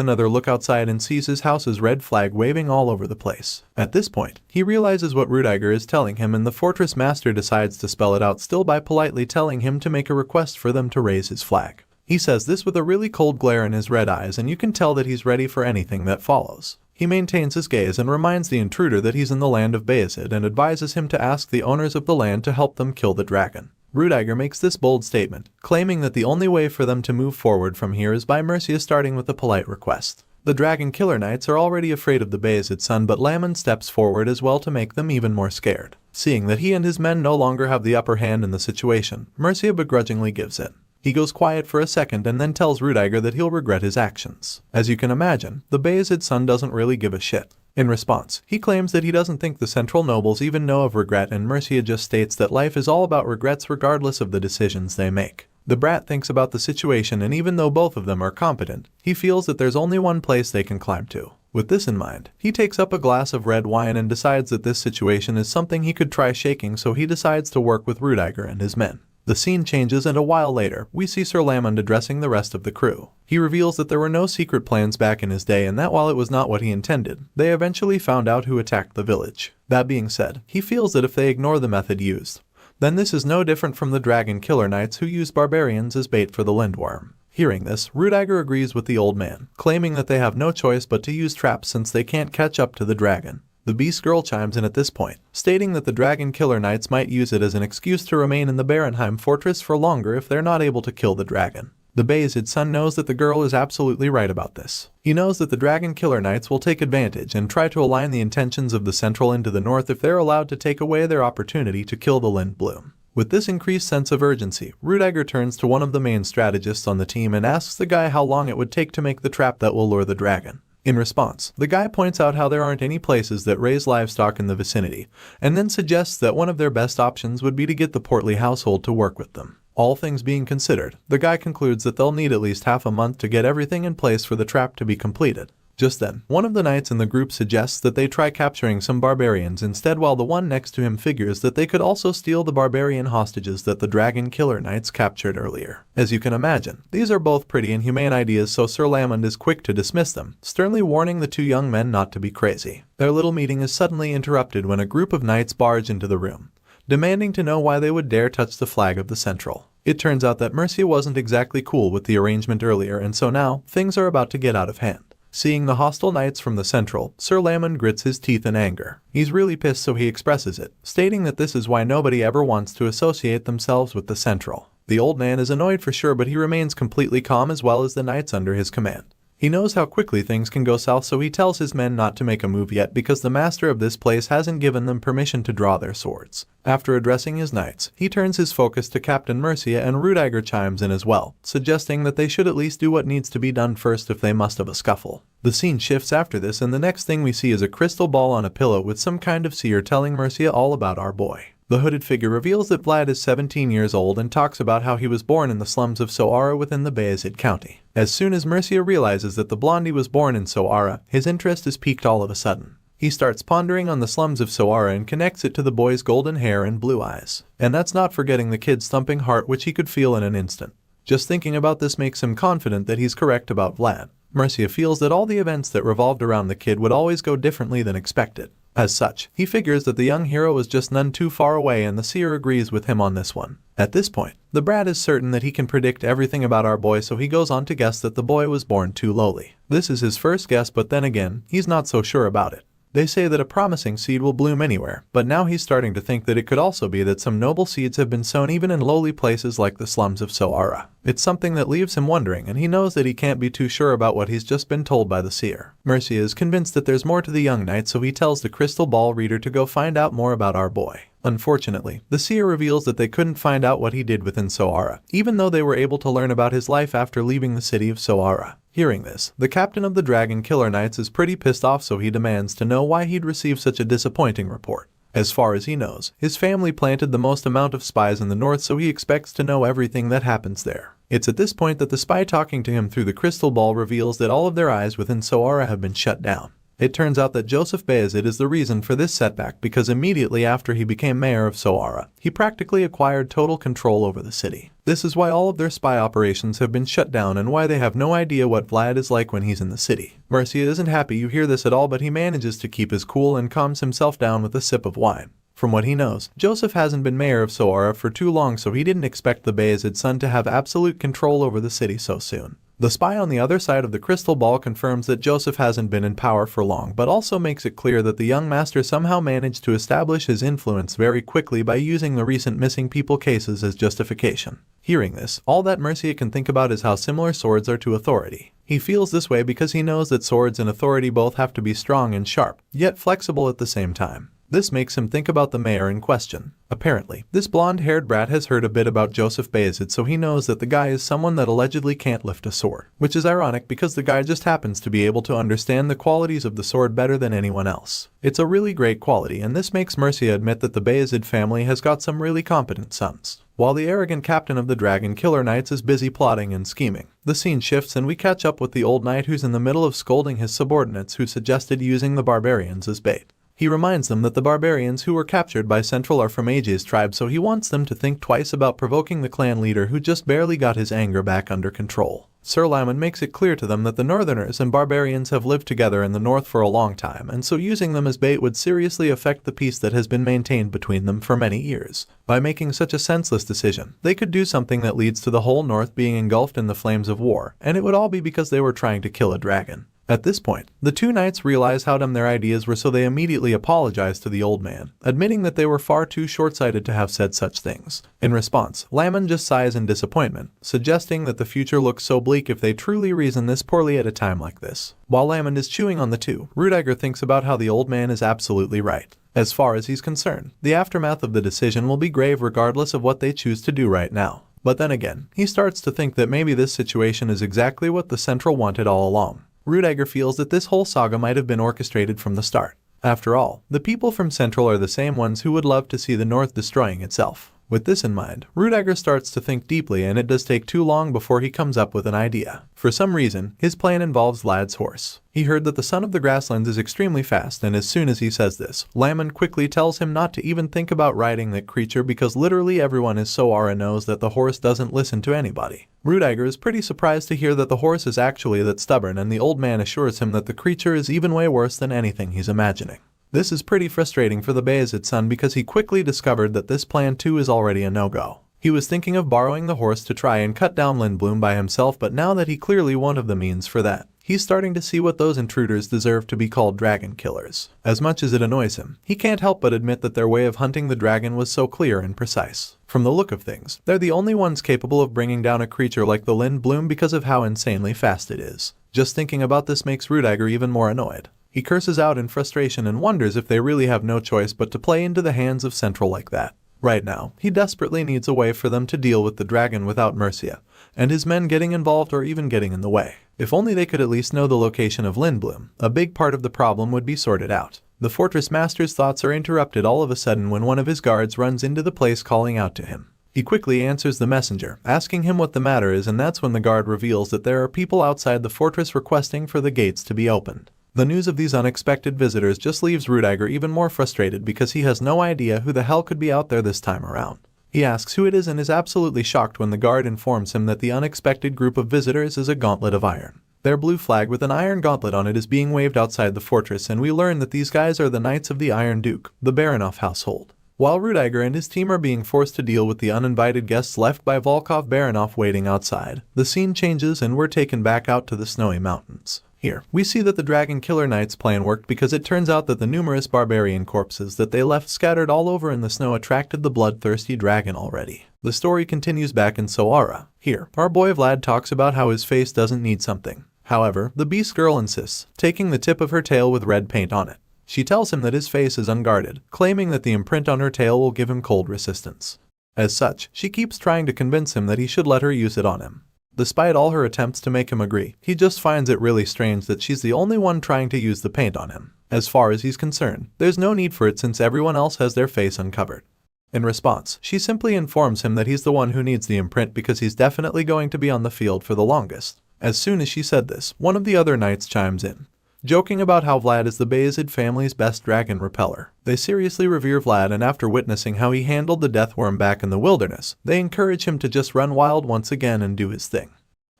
another look outside and sees his house's red flag waving all over the place. At this point, he realizes what Rudiger is telling him, and the fortress master decides to spell it out, still by politely telling him to make a request for them to raise his flag. He says this with a really cold glare in his red eyes, and you can tell that he's ready for anything that follows. He maintains his gaze and reminds the intruder that he's in the land of Bayezid and advises him to ask the owners of the land to help them kill the dragon. Rudiger makes this bold statement, claiming that the only way for them to move forward from here is by Mercia starting with a polite request. The Dragon Killer Knights are already afraid of the Bayezid son, but Lamon steps forward as well to make them even more scared. Seeing that he and his men no longer have the upper hand in the situation, Mercia begrudgingly gives in. He goes quiet for a second and then tells Rudiger that he'll regret his actions. As you can imagine, the Bayezid son doesn't really give a shit. In response, he claims that he doesn't think the central nobles even know of regret, and Mercia just states that life is all about regrets regardless of the decisions they make. The brat thinks about the situation, and even though both of them are competent, he feels that there's only one place they can climb to. With this in mind, he takes up a glass of red wine and decides that this situation is something he could try shaking, so he decides to work with Rudiger and his men. The scene changes, and a while later, we see Sir Lamond addressing the rest of the crew. He reveals that there were no secret plans back in his day, and that while it was not what he intended, they eventually found out who attacked the village. That being said, he feels that if they ignore the method used, then this is no different from the Dragon Killer Knights who used barbarians as bait for the Lindworm. Hearing this, Rudiger agrees with the old man, claiming that they have no choice but to use traps since they can't catch up to the dragon. The Beast Girl chimes in at this point, stating that the Dragon Killer Knights might use it as an excuse to remain in the Barenheim fortress for longer if they're not able to kill the dragon. The Bayezid son knows that the girl is absolutely right about this. He knows that the Dragon Killer Knights will take advantage and try to align the intentions of the Central into the north if they're allowed to take away their opportunity to kill the Lindbloom. With this increased sense of urgency, Rudiger turns to one of the main strategists on the team and asks the guy how long it would take to make the trap that will lure the dragon. In response, the guy points out how there aren't any places that raise livestock in the vicinity, and then suggests that one of their best options would be to get the Portly household to work with them. All things being considered, the guy concludes that they'll need at least half a month to get everything in place for the trap to be completed. Just then, one of the knights in the group suggests that they try capturing some barbarians instead, while the one next to him figures that they could also steal the barbarian hostages that the Dragon Killer Knights captured earlier. As you can imagine, these are both pretty inhumane ideas, so Sir Lamond is quick to dismiss them, sternly warning the two young men not to be crazy. Their little meeting is suddenly interrupted when a group of knights barge into the room, demanding to know why they would dare touch the flag of the Central. It turns out that Mercia wasn't exactly cool with the arrangement earlier, and so now, things are about to get out of hand. Seeing the hostile knights from the Central, Sir Lamond grits his teeth in anger. He's really pissed, so he expresses it, stating that this is why nobody ever wants to associate themselves with the Central. The old man is annoyed for sure, but he remains completely calm, as well as the knights under his command. He knows how quickly things can go south, so he tells his men not to make a move yet because the master of this place hasn't given them permission to draw their swords. After addressing his knights, he turns his focus to Captain Mercia, and Rudiger chimes in as well, suggesting that they should at least do what needs to be done first if they must have a scuffle. The scene shifts after this, and the next thing we see is a crystal ball on a pillow with some kind of seer telling Mercia all about our boy. The hooded figure reveals that Vlad is 17 years old and talks about how he was born in the slums of Sara within the Bayezid County. As soon as Mercia realizes that the blondie was born in Sara, his interest is piqued all of a sudden. He starts pondering on the slums of Sara and connects it to the boy's golden hair and blue eyes. And that's not forgetting the kid's thumping heart, which he could feel in an instant. Just thinking about this makes him confident that he's correct about Vlad. Mercia feels that all the events that revolved around the kid would always go differently than expected. As such, he figures that the young hero is just none too far away, and the seer agrees with him on this one. At this point, the brat is certain that he can predict everything about our boy, so he goes on to guess that the boy was born too lowly. This is his first guess, but then again, he's not so sure about it. They say that a promising seed will bloom anywhere, but now he's starting to think that it could also be that some noble seeds have been sown even in lowly places like the slums of Sara. It's something that leaves him wondering, and he knows that he can't be too sure about what he's just been told by the seer. Mercia is convinced that there's more to the young knight, so he tells the crystal ball reader to go find out more about our boy. Unfortunately, the seer reveals that they couldn't find out what he did within Sara, even though they were able to learn about his life after leaving the city of Sara. Hearing this, the captain of the Dragon Killer Knights is pretty pissed off, so he demands to know why he'd received such a disappointing report. As far as he knows, his family planted the most amount of spies in the north, so he expects to know everything that happens there. It's at this point that the spy talking to him through the crystal ball reveals that all of their eyes within Sara have been shut down. It turns out that Joseph Bayezid is the reason for this setback because immediately after he became mayor of Sara, he practically acquired total control over the city. This is why all of their spy operations have been shut down and why they have no idea what Vlad is like when he's in the city. Mercia isn't happy you hear this at all, but he manages to keep his cool and calms himself down with a sip of wine. From what he knows, Joseph hasn't been mayor of Sara for too long, so he didn't expect the Bayezid son to have absolute control over the city so soon. The spy on the other side of the crystal ball confirms that Joseph hasn't been in power for long, but also makes it clear that the young master somehow managed to establish his influence very quickly by using the recent missing people cases as justification. Hearing this, all that Mercia can think about is how similar swords are to authority. He feels this way because he knows that swords and authority both have to be strong and sharp, yet flexible at the same time. This makes him think about the mayor in question. Apparently, this blonde-haired brat has heard a bit about Joseph Bayezid, so he knows that the guy is someone that allegedly can't lift a sword. Which is ironic because the guy just happens to be able to understand the qualities of the sword better than anyone else. It's a really great quality, and this makes Mercia admit that the Bayezid family has got some really competent sons. While the arrogant captain of the Dragon Killer Knights is busy plotting and scheming, the scene shifts and we catch up with the old knight who's in the middle of scolding his subordinates who suggested using the barbarians as bait. He reminds them that the barbarians who were captured by Central are from AJ's tribe, so he wants them to think twice about provoking the clan leader who just barely got his anger back under control. Sir Lyman makes it clear to them that the Northerners and barbarians have lived together in the north for a long time, and so using them as bait would seriously affect the peace that has been maintained between them for many years. By making such a senseless decision, they could do something that leads to the whole north being engulfed in the flames of war, and it would all be because they were trying to kill a dragon. At this point, the two knights realize how dumb their ideas were, so they immediately apologize to the old man, admitting that they were far too short-sighted to have said such things. In response, Lyman just sighs in disappointment, suggesting that the future looks so bleak if they truly reason this poorly at a time like this. While Lyman is chewing on the two, Rudiger thinks about how the old man is absolutely right. As far as he's concerned, the aftermath of the decision will be grave regardless of what they choose to do right now. But then again, he starts to think that maybe this situation is exactly what the Central wanted all along. Rudiger feels that this whole saga might have been orchestrated from the start. After all, the people from Central are the same ones who would love to see the North destroying itself. With this in mind, Rudiger starts to think deeply, and it does take too long before he comes up with an idea. For some reason, his plan involves Vlad's horse. He heard that the son of the grasslands is extremely fast, and as soon as he says this, Lyman quickly tells him not to even think about riding that creature because literally everyone in Sara knows that the horse doesn't listen to anybody. Rudiger is pretty surprised to hear that the horse is actually that stubborn, and the old man assures him that the creature is even way worse than anything he's imagining. This is pretty frustrating for the Bayezid son because he quickly discovered that this plan too is already a no-go. He was thinking of borrowing the horse to try and cut down Lindblom by himself, but now that he clearly won't have the means for that, he's starting to see what those intruders deserve to be called dragon killers. As much as it annoys him, he can't help but admit that their way of hunting the dragon was so clear and precise. From the look of things, they're the only ones capable of bringing down a creature like the Lindblom because of how insanely fast it is. Just thinking about this makes Rudiger even more annoyed. He curses out in frustration and wonders if they really have no choice but to play into the hands of Central like that. Right now, he desperately needs a way for them to deal with the dragon without Mercia, and his men getting involved or even getting in the way. If only they could at least know the location of Lindblom, a big part of the problem would be sorted out. The fortress master's thoughts are interrupted all of a sudden when one of his guards runs into the place calling out to him. He quickly answers the messenger, asking him what the matter is, and that's when the guard reveals that there are people outside the fortress requesting for the gates to be opened. The news of these unexpected visitors just leaves Rudiger even more frustrated because he has no idea who the hell could be out there this time around. He asks who it is and is absolutely shocked when the guard informs him that the unexpected group of visitors is a gauntlet of iron. Their blue flag with an iron gauntlet on it is being waved outside the fortress, and we learn that these guys are the Knights of the Iron Duke, the Baronoff household. While Rudiger and his team are being forced to deal with the uninvited guests left by Volkov Baronoff waiting outside, the scene changes and we're taken back out to the snowy mountains. Here, we see that the Dragon Killer Knight's plan worked because it turns out that the numerous barbarian corpses that they left scattered all over in the snow attracted the bloodthirsty dragon already. The story continues back in Sara. Here, our boy Vlad talks about how his face doesn't need something. However, the beast girl insists, taking the tip of her tail with red paint on it. She tells him that his face is unguarded, claiming that the imprint on her tail will give him cold resistance. As such, she keeps trying to convince him that he should let her use it on him. Despite all her attempts to make him agree, he just finds it really strange that she's the only one trying to use the paint on him. As far as he's concerned, there's no need for it since everyone else has their face uncovered. In response, she simply informs him that he's the one who needs the imprint because he's definitely going to be on the field for the longest. As soon as she said this, one of the other knights chimes in. joking about how Vlad is the Bayezid family's best dragon repeller. They seriously revere Vlad, and after witnessing how he handled the deathworm back in the wilderness, they encourage him to just run wild once again and do his thing.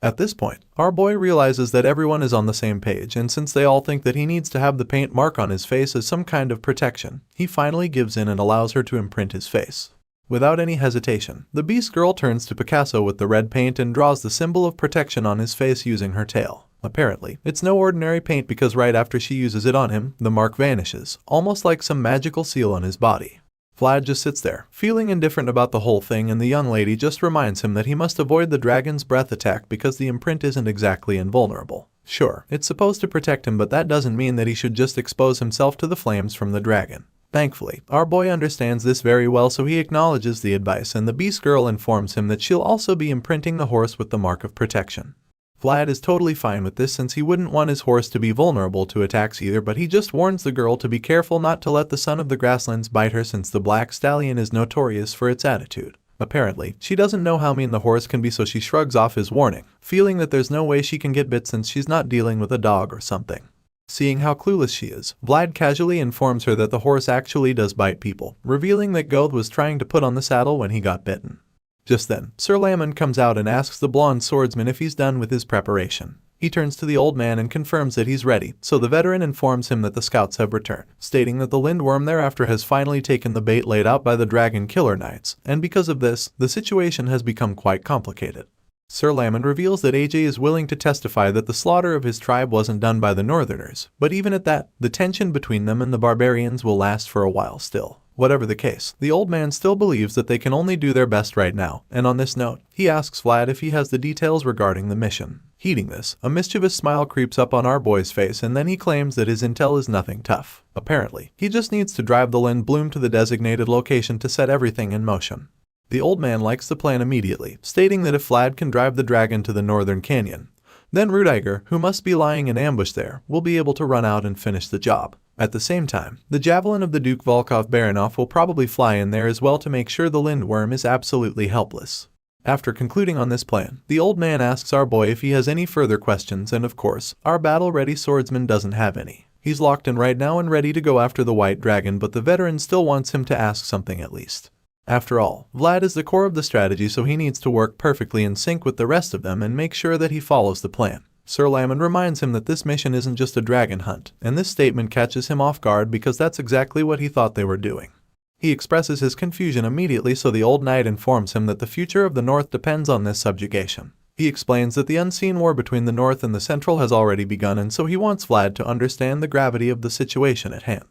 At this point, our boy realizes that everyone is on the same page, and since they all think that he needs to have the paint mark on his face as some kind of protection, he finally gives in and allows her to imprint his face. Without any hesitation, the beast girl turns to Picasso with the red paint and draws the symbol of protection on his face using her tail. Apparently, it's no ordinary paint because right after she uses it on him, the mark vanishes, almost like some magical seal on his body. Vlad just sits there, feeling indifferent about the whole thing, and the young lady just reminds him that he must avoid the dragon's breath attack because the imprint isn't exactly invulnerable. Sure, it's supposed to protect him, but that doesn't mean that he should just expose himself to the flames from the dragon. Thankfully, our boy understands this very well, so he acknowledges the advice, and the beast girl informs him that she'll also be imprinting the horse with the mark of protection. Vlad is totally fine with this since he wouldn't want his horse to be vulnerable to attacks either, but he just warns the girl to be careful not to let the son of the grasslands bite her since the black stallion is notorious for its attitude. Apparently, she doesn't know how mean the horse can be, so she shrugs off his warning, feeling that there's no way she can get bit since she's not dealing with a dog or something. Seeing how clueless she is, Vlad casually informs her that the horse actually does bite people, revealing that Goth was trying to put on the saddle when he got bitten. Just then, Sir Lamon comes out and asks the blonde swordsman if he's done with his preparation. He turns to the old man and confirms that he's ready, so the veteran informs him that the scouts have returned, stating that the lindworm thereafter has finally taken the bait laid out by the dragon killer knights, and because of this, the situation has become quite complicated. Sir Lamon reveals that AJ is willing to testify that the slaughter of his tribe wasn't done by the northerners, but even at that, the tension between them and the barbarians will last for a while still. Whatever the case, the old man still believes that they can only do their best right now, and on this note, he asks Vlad if he has the details regarding the mission. Heeding this, a mischievous smile creeps up on our boy's face, and then he claims that his intel is nothing tough. Apparently, he just needs to drive the Lindblum to the designated location to set everything in motion. The old man likes the plan immediately, stating that if Vlad can drive the dragon to the northern canyon, then Rudiger, who must be lying in ambush there, will be able to run out and finish the job. At the same time, the javelin of the Duke Volkov Baranov will probably fly in there as well to make sure the lindworm is absolutely helpless. After concluding on this plan, the old man asks our boy if he has any further questions, and of course, our battle-ready swordsman doesn't have any. He's locked in right now and ready to go after the white dragon, but the veteran still wants him to ask something at least. After all, Vlad is the core of the strategy, so he needs to work perfectly in sync with the rest of them and make sure that he follows the plan. Sir Lamon reminds him that this mission isn't just a dragon hunt, and this statement catches him off guard because that's exactly what he thought they were doing. He expresses his confusion immediately, so the old knight informs him that the future of the North depends on this subjugation. He explains that the unseen war between the North and the Central has already begun, and so he wants Vlad to understand the gravity of the situation at hand.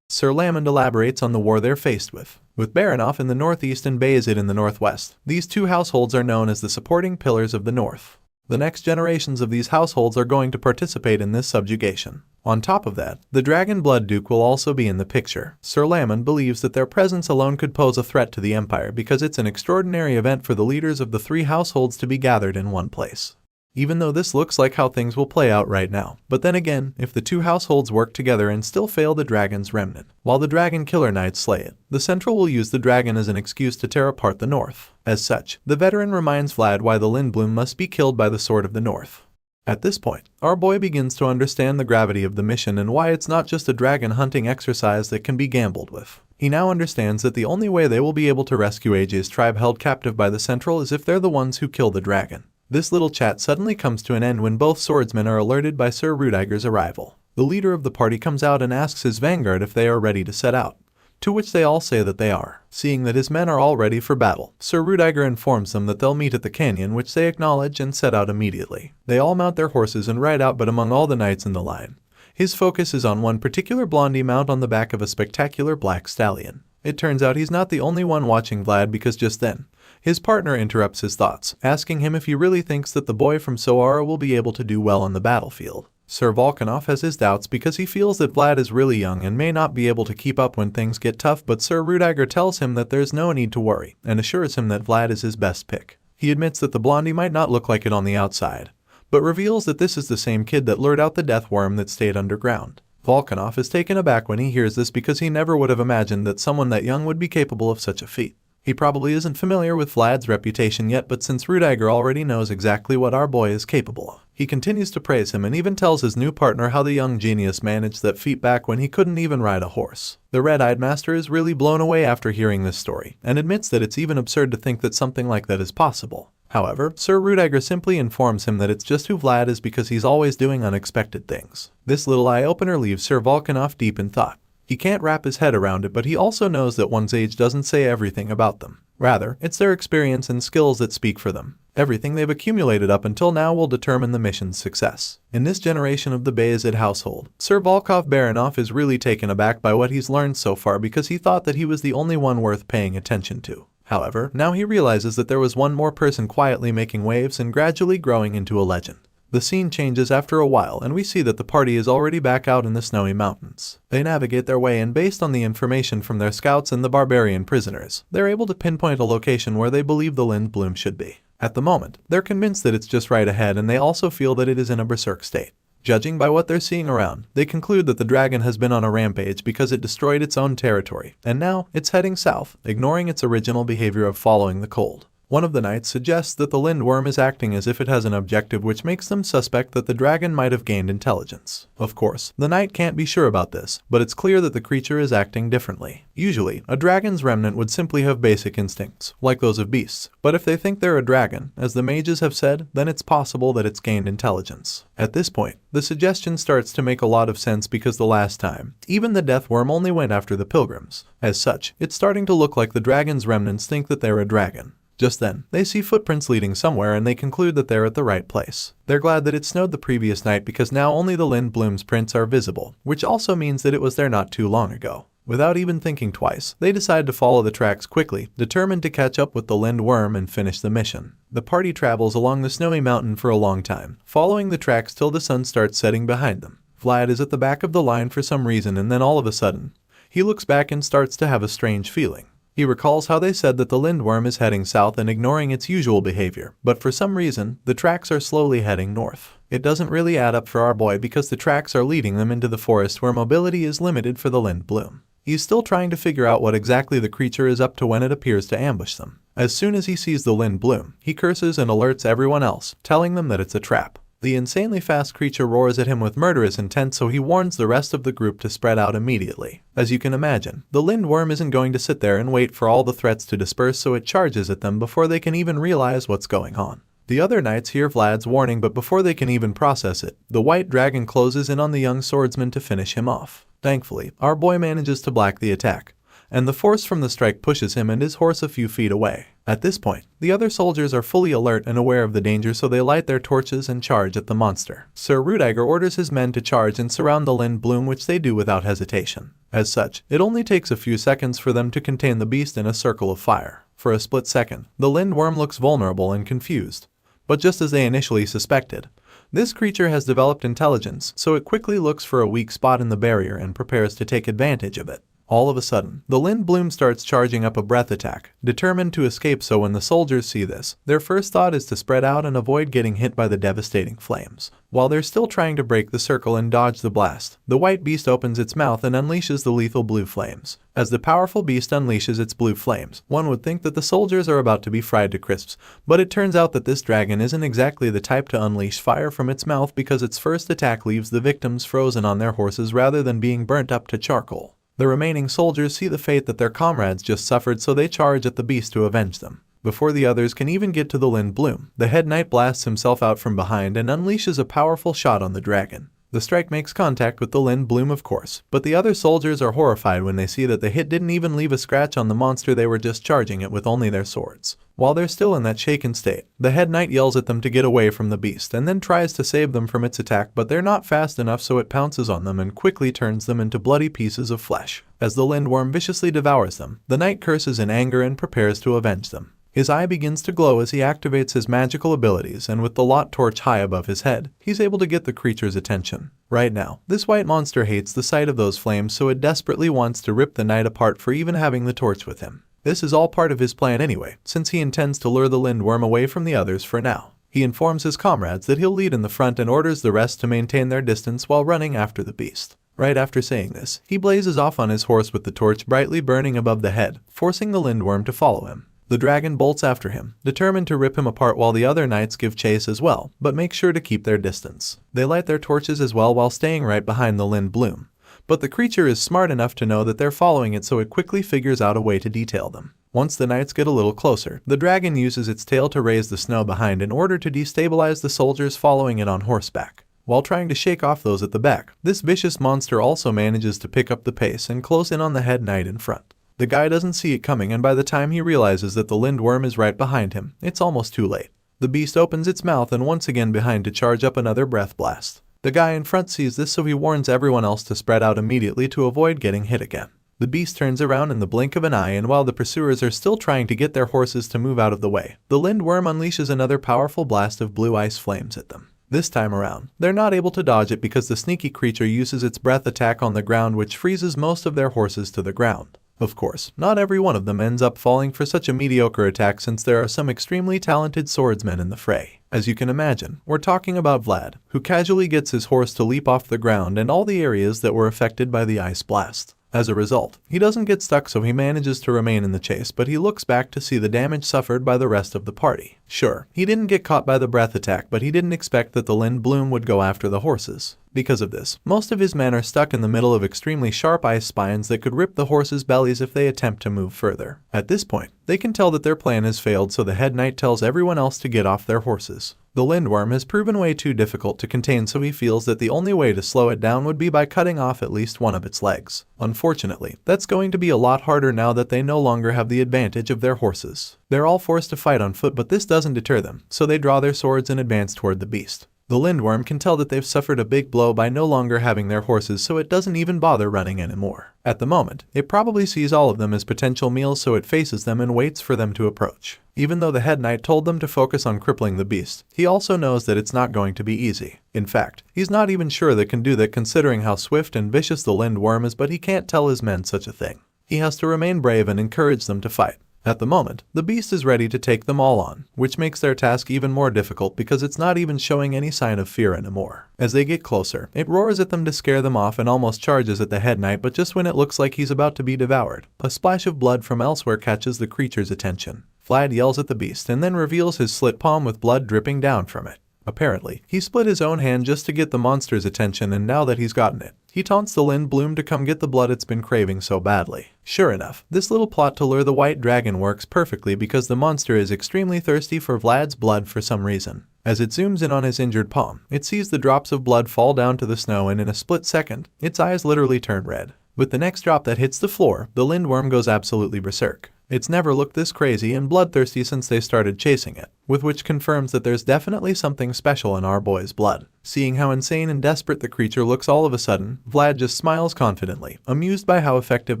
Sir Lamond elaborates on the war they're faced with Baranov in the northeast and Bayezid in the northwest. These two households are known as the supporting pillars of the North. The next generations of these households are going to participate in this subjugation. On top of that, the Dragon Blood Duke will also be in the picture. Sir Lamond believes that their presence alone could pose a threat to the Empire because it's an extraordinary event for the leaders of the three households to be gathered in one place. Even though this looks like how things will play out right now. But then again, if the two households work together and still fail the dragon's remnant, while the dragon killer knights slay it, the Central will use the dragon as an excuse to tear apart the North. As such, the veteran reminds Vlad why the Lindblum must be killed by the Sword of the North. At this point, our boy begins to understand the gravity of the mission and why it's not just a dragon hunting exercise that can be gambled with. He now understands that the only way they will be able to rescue AJ's tribe held captive by the Central is if they're the ones who kill the dragon. This little chat suddenly comes to an end when both swordsmen are alerted by Sir Rudiger's arrival. The leader of the party comes out and asks his vanguard if they are ready to set out, to which they all say that they are. Seeing that his men are all ready for battle, Sir Rudiger informs them that they'll meet at the canyon, which they acknowledge and set out immediately. They all mount their horses and ride out, but among all the knights in the line, his focus is on one particular blondie mount on the back of a spectacular black stallion. It turns out he's not the only one watching Vlad because just then, his partner interrupts his thoughts, asking him if he really thinks that the boy from Soara will be able to do well on the battlefield. Sir Volkanov has his doubts because he feels that Vlad is really young and may not be able to keep up when things get tough, but Sir Rudiger tells him that there's no need to worry and assures him that Vlad is his best pick. He admits that the blondie might not look like it on the outside, but reveals that this is the same kid that lured out the death worm that stayed underground. Volkanov is taken aback when he hears this because he never would have imagined that someone that young would be capable of such a feat. He probably isn't familiar with Vlad's reputation yet, but since Rudiger already knows exactly what our boy is capable of, He continues to praise him and even tells his new partner how the young genius managed that feat back when he couldn't even ride a horse. The red-eyed master is really blown away after hearing this story, and admits that it's even absurd to think that something like that is possible. However, Sir Rudiger simply informs him that it's just who Vlad is because he's always doing unexpected things. This little eye-opener leaves Sir Vulcan off deep in thought. He can't wrap his head around it, but he also knows that one's age doesn't say everything about them. Rather, it's their experience and skills that speak for them. Everything they've accumulated up until now will determine the mission's success. In this generation of the Bayezid household, Sir Volkov Baranov is really taken aback by what he's learned so far because he thought that he was the only one worth paying attention to. However, now he realizes that there was one more person quietly making waves and gradually growing into a legend. The scene changes after a while and we see that the party is already back out in the snowy mountains. They navigate their way and based on the information from their scouts and the barbarian prisoners, they're able to pinpoint a location where they believe the Lind Bloom should be. At the moment, they're convinced that it's just right ahead and they also feel that it is in a berserk state. Judging by what they're seeing around, they conclude that the dragon has been on a rampage because it destroyed its own territory, and now it's heading south, ignoring its original behavior of following the cold. One of the knights suggests that the lindworm is acting as if it has an objective, which makes them suspect that the dragon might have gained intelligence. Of course, the knight can't be sure about this, but it's clear that the creature is acting differently. Usually, a dragon's remnant would simply have basic instincts, like those of beasts, but if they think they're a dragon, as the mages have said, then it's possible that it's gained intelligence. At this point, the suggestion starts to make a lot of sense because the last time, even the death worm only went after the pilgrims. As such, it's starting to look like the dragon's remnants think that they're a dragon. Just then, they see footprints leading somewhere and they conclude that they're at the right place. They're glad that it snowed the previous night because now only the Lind Bloom's prints are visible, which also means that it was there not too long ago. Without even thinking twice, they decide to follow the tracks quickly, determined to catch up with the Lind Worm and finish the mission. The party travels along the snowy mountain for a long time, following the tracks till the sun starts setting behind them. Vlad is at the back of the line for some reason and then all of a sudden, he looks back and starts to have a strange feeling. He recalls how they said that the lindworm is heading south and ignoring its usual behavior, but for some reason, the tracks are slowly heading north. It doesn't really add up for our boy because the tracks are leading them into the forest where mobility is limited for the Lind Bloom. He's still trying to figure out what exactly the creature is up to when it appears to ambush them. As soon as he sees the Lind Bloom, he curses and alerts everyone else, telling them that it's a trap. The insanely fast creature roars at him with murderous intent, so he warns the rest of the group to spread out immediately. As you can imagine, the lindworm isn't going to sit there and wait for all the threats to disperse, so it charges at them before they can even realize what's going on. The other knights hear Vlad's warning, but before they can even process it, the white dragon closes in on the young swordsman to finish him off. Thankfully, our boy manages to block the attack, and the force from the strike pushes him and his horse a few feet away. At this point, the other soldiers are fully alert and aware of the danger, so they light their torches and charge at the monster. Sir Rudiger orders his men to charge and surround the Lind Bloom, which they do without hesitation. As such, it only takes a few seconds for them to contain the beast in a circle of fire. For a split second, the lindworm looks vulnerable and confused. But just as they initially suspected, this creature has developed intelligence, so it quickly looks for a weak spot in the barrier and prepares to take advantage of it. All of a sudden, the Lind Bloom starts charging up a breath attack, determined to escape, so when the soldiers see this, their first thought is to spread out and avoid getting hit by the devastating flames. While they're still trying to break the circle and dodge the blast, the white beast opens its mouth and unleashes the lethal blue flames. As the powerful beast unleashes its blue flames, one would think that the soldiers are about to be fried to crisps, but it turns out that this dragon isn't exactly the type to unleash fire from its mouth because its first attack leaves the victims frozen on their horses rather than being burnt up to charcoal. The remaining soldiers see the fate that their comrades just suffered, so they charge at the beast to avenge them. Before the others can even get to the Lind Bloom, the head knight blasts himself out from behind and unleashes a powerful shot on the dragon. The strike makes contact with the Lind Bloom, of course, but the other soldiers are horrified when they see that the hit didn't even leave a scratch on the monster they were just charging it with only their swords. While they're still in that shaken state, the head knight yells at them to get away from the beast and then tries to save them from its attack, but they're not fast enough, so it pounces on them and quickly turns them into bloody pieces of flesh. As the lindworm viciously devours them, the knight curses in anger and prepares to avenge them. His eye begins to glow as he activates his magical abilities, and with the lot torch high above his head, he's able to get the creature's attention. Right now, this white monster hates the sight of those flames, so it desperately wants to rip the knight apart for even having the torch with him. This is all part of his plan anyway, since he intends to lure the lindworm away from the others for now. He informs his comrades that he'll lead in the front and orders the rest to maintain their distance while running after the beast. Right after saying this, he blazes off on his horse with the torch brightly burning above the head, forcing the lindworm to follow him. The dragon bolts after him, determined to rip him apart while the other knights give chase as well, but make sure to keep their distance. They light their torches as well while staying right behind the Lind Bloom. But the creature is smart enough to know that they're following it, so it quickly figures out a way to detail them. Once the knights get a little closer, the dragon uses its tail to raise the snow behind in order to destabilize the soldiers following it on horseback. While trying to shake off those at the back, this vicious monster also manages to pick up the pace and close in on the head knight in front. The guy doesn't see it coming, and by the time he realizes that the lindworm is right behind him, it's almost too late. The beast opens its mouth and once again behind to charge up another breath blast. The guy in front sees this, so he warns everyone else to spread out immediately to avoid getting hit again. The beast turns around in the blink of an eye, and while the pursuers are still trying to get their horses to move out of the way, the lindworm unleashes another powerful blast of blue ice flames at them. This time around, they're not able to dodge it because the sneaky creature uses its breath attack on the ground, which freezes most of their horses to the ground. Of course, not every one of them ends up falling for such a mediocre attack, since there are some extremely talented swordsmen in the fray. As you can imagine, we're talking about Vlad, who casually gets his horse to leap off the ground and all the areas that were affected by the ice blast. As a result, he doesn't get stuck, so he manages to remain in the chase, but he looks back to see the damage suffered by the rest of the party. Sure, he didn't get caught by the breath attack, but he didn't expect that the Lind Bloom would go after the horses. Because of this, most of his men are stuck in the middle of extremely sharp ice spines that could rip the horses' bellies if they attempt to move further. At this point, they can tell that their plan has failed, so the head knight tells everyone else to get off their horses. The lindworm has proven way too difficult to contain, so he feels that the only way to slow it down would be by cutting off at least one of its legs. Unfortunately, that's going to be a lot harder now that they no longer have the advantage of their horses. They're all forced to fight on foot, but this doesn't deter them, so they draw their swords and advance toward the beast. The lindworm can tell that they've suffered a big blow by no longer having their horses, so it doesn't even bother running anymore. At the moment, it probably sees all of them as potential meals, so it faces them and waits for them to approach. Even though the head knight told them to focus on crippling the beast, he also knows that it's not going to be easy. In fact, he's not even sure they can do that considering how swift and vicious the lindworm is, but he can't tell his men such a thing. He has to remain brave and encourage them to fight. At the moment, the beast is ready to take them all on, which makes their task even more difficult because it's not even showing any sign of fear anymore. As they get closer, it roars at them to scare them off and almost charges at the head knight, but just when it looks like he's about to be devoured, a splash of blood from elsewhere catches the creature's attention. Vlad yells at the beast and then reveals his slit palm with blood dripping down from it. Apparently, he split his own hand just to get the monster's attention, and now that he's gotten it, he taunts the Lind Bloom to come get the blood it's been craving so badly. Sure enough, this little plot to lure the white dragon works perfectly because the monster is extremely thirsty for Vlad's blood for some reason. As it zooms in on his injured palm, it sees the drops of blood fall down to the snow, and in a split second, its eyes literally turn red. With the next drop that hits the floor, the lindworm goes absolutely berserk. It's never looked this crazy and bloodthirsty since they started chasing it, with which confirms that there's definitely something special in our boy's blood. Seeing how insane and desperate the creature looks all of a sudden, Vlad just smiles confidently, amused by how effective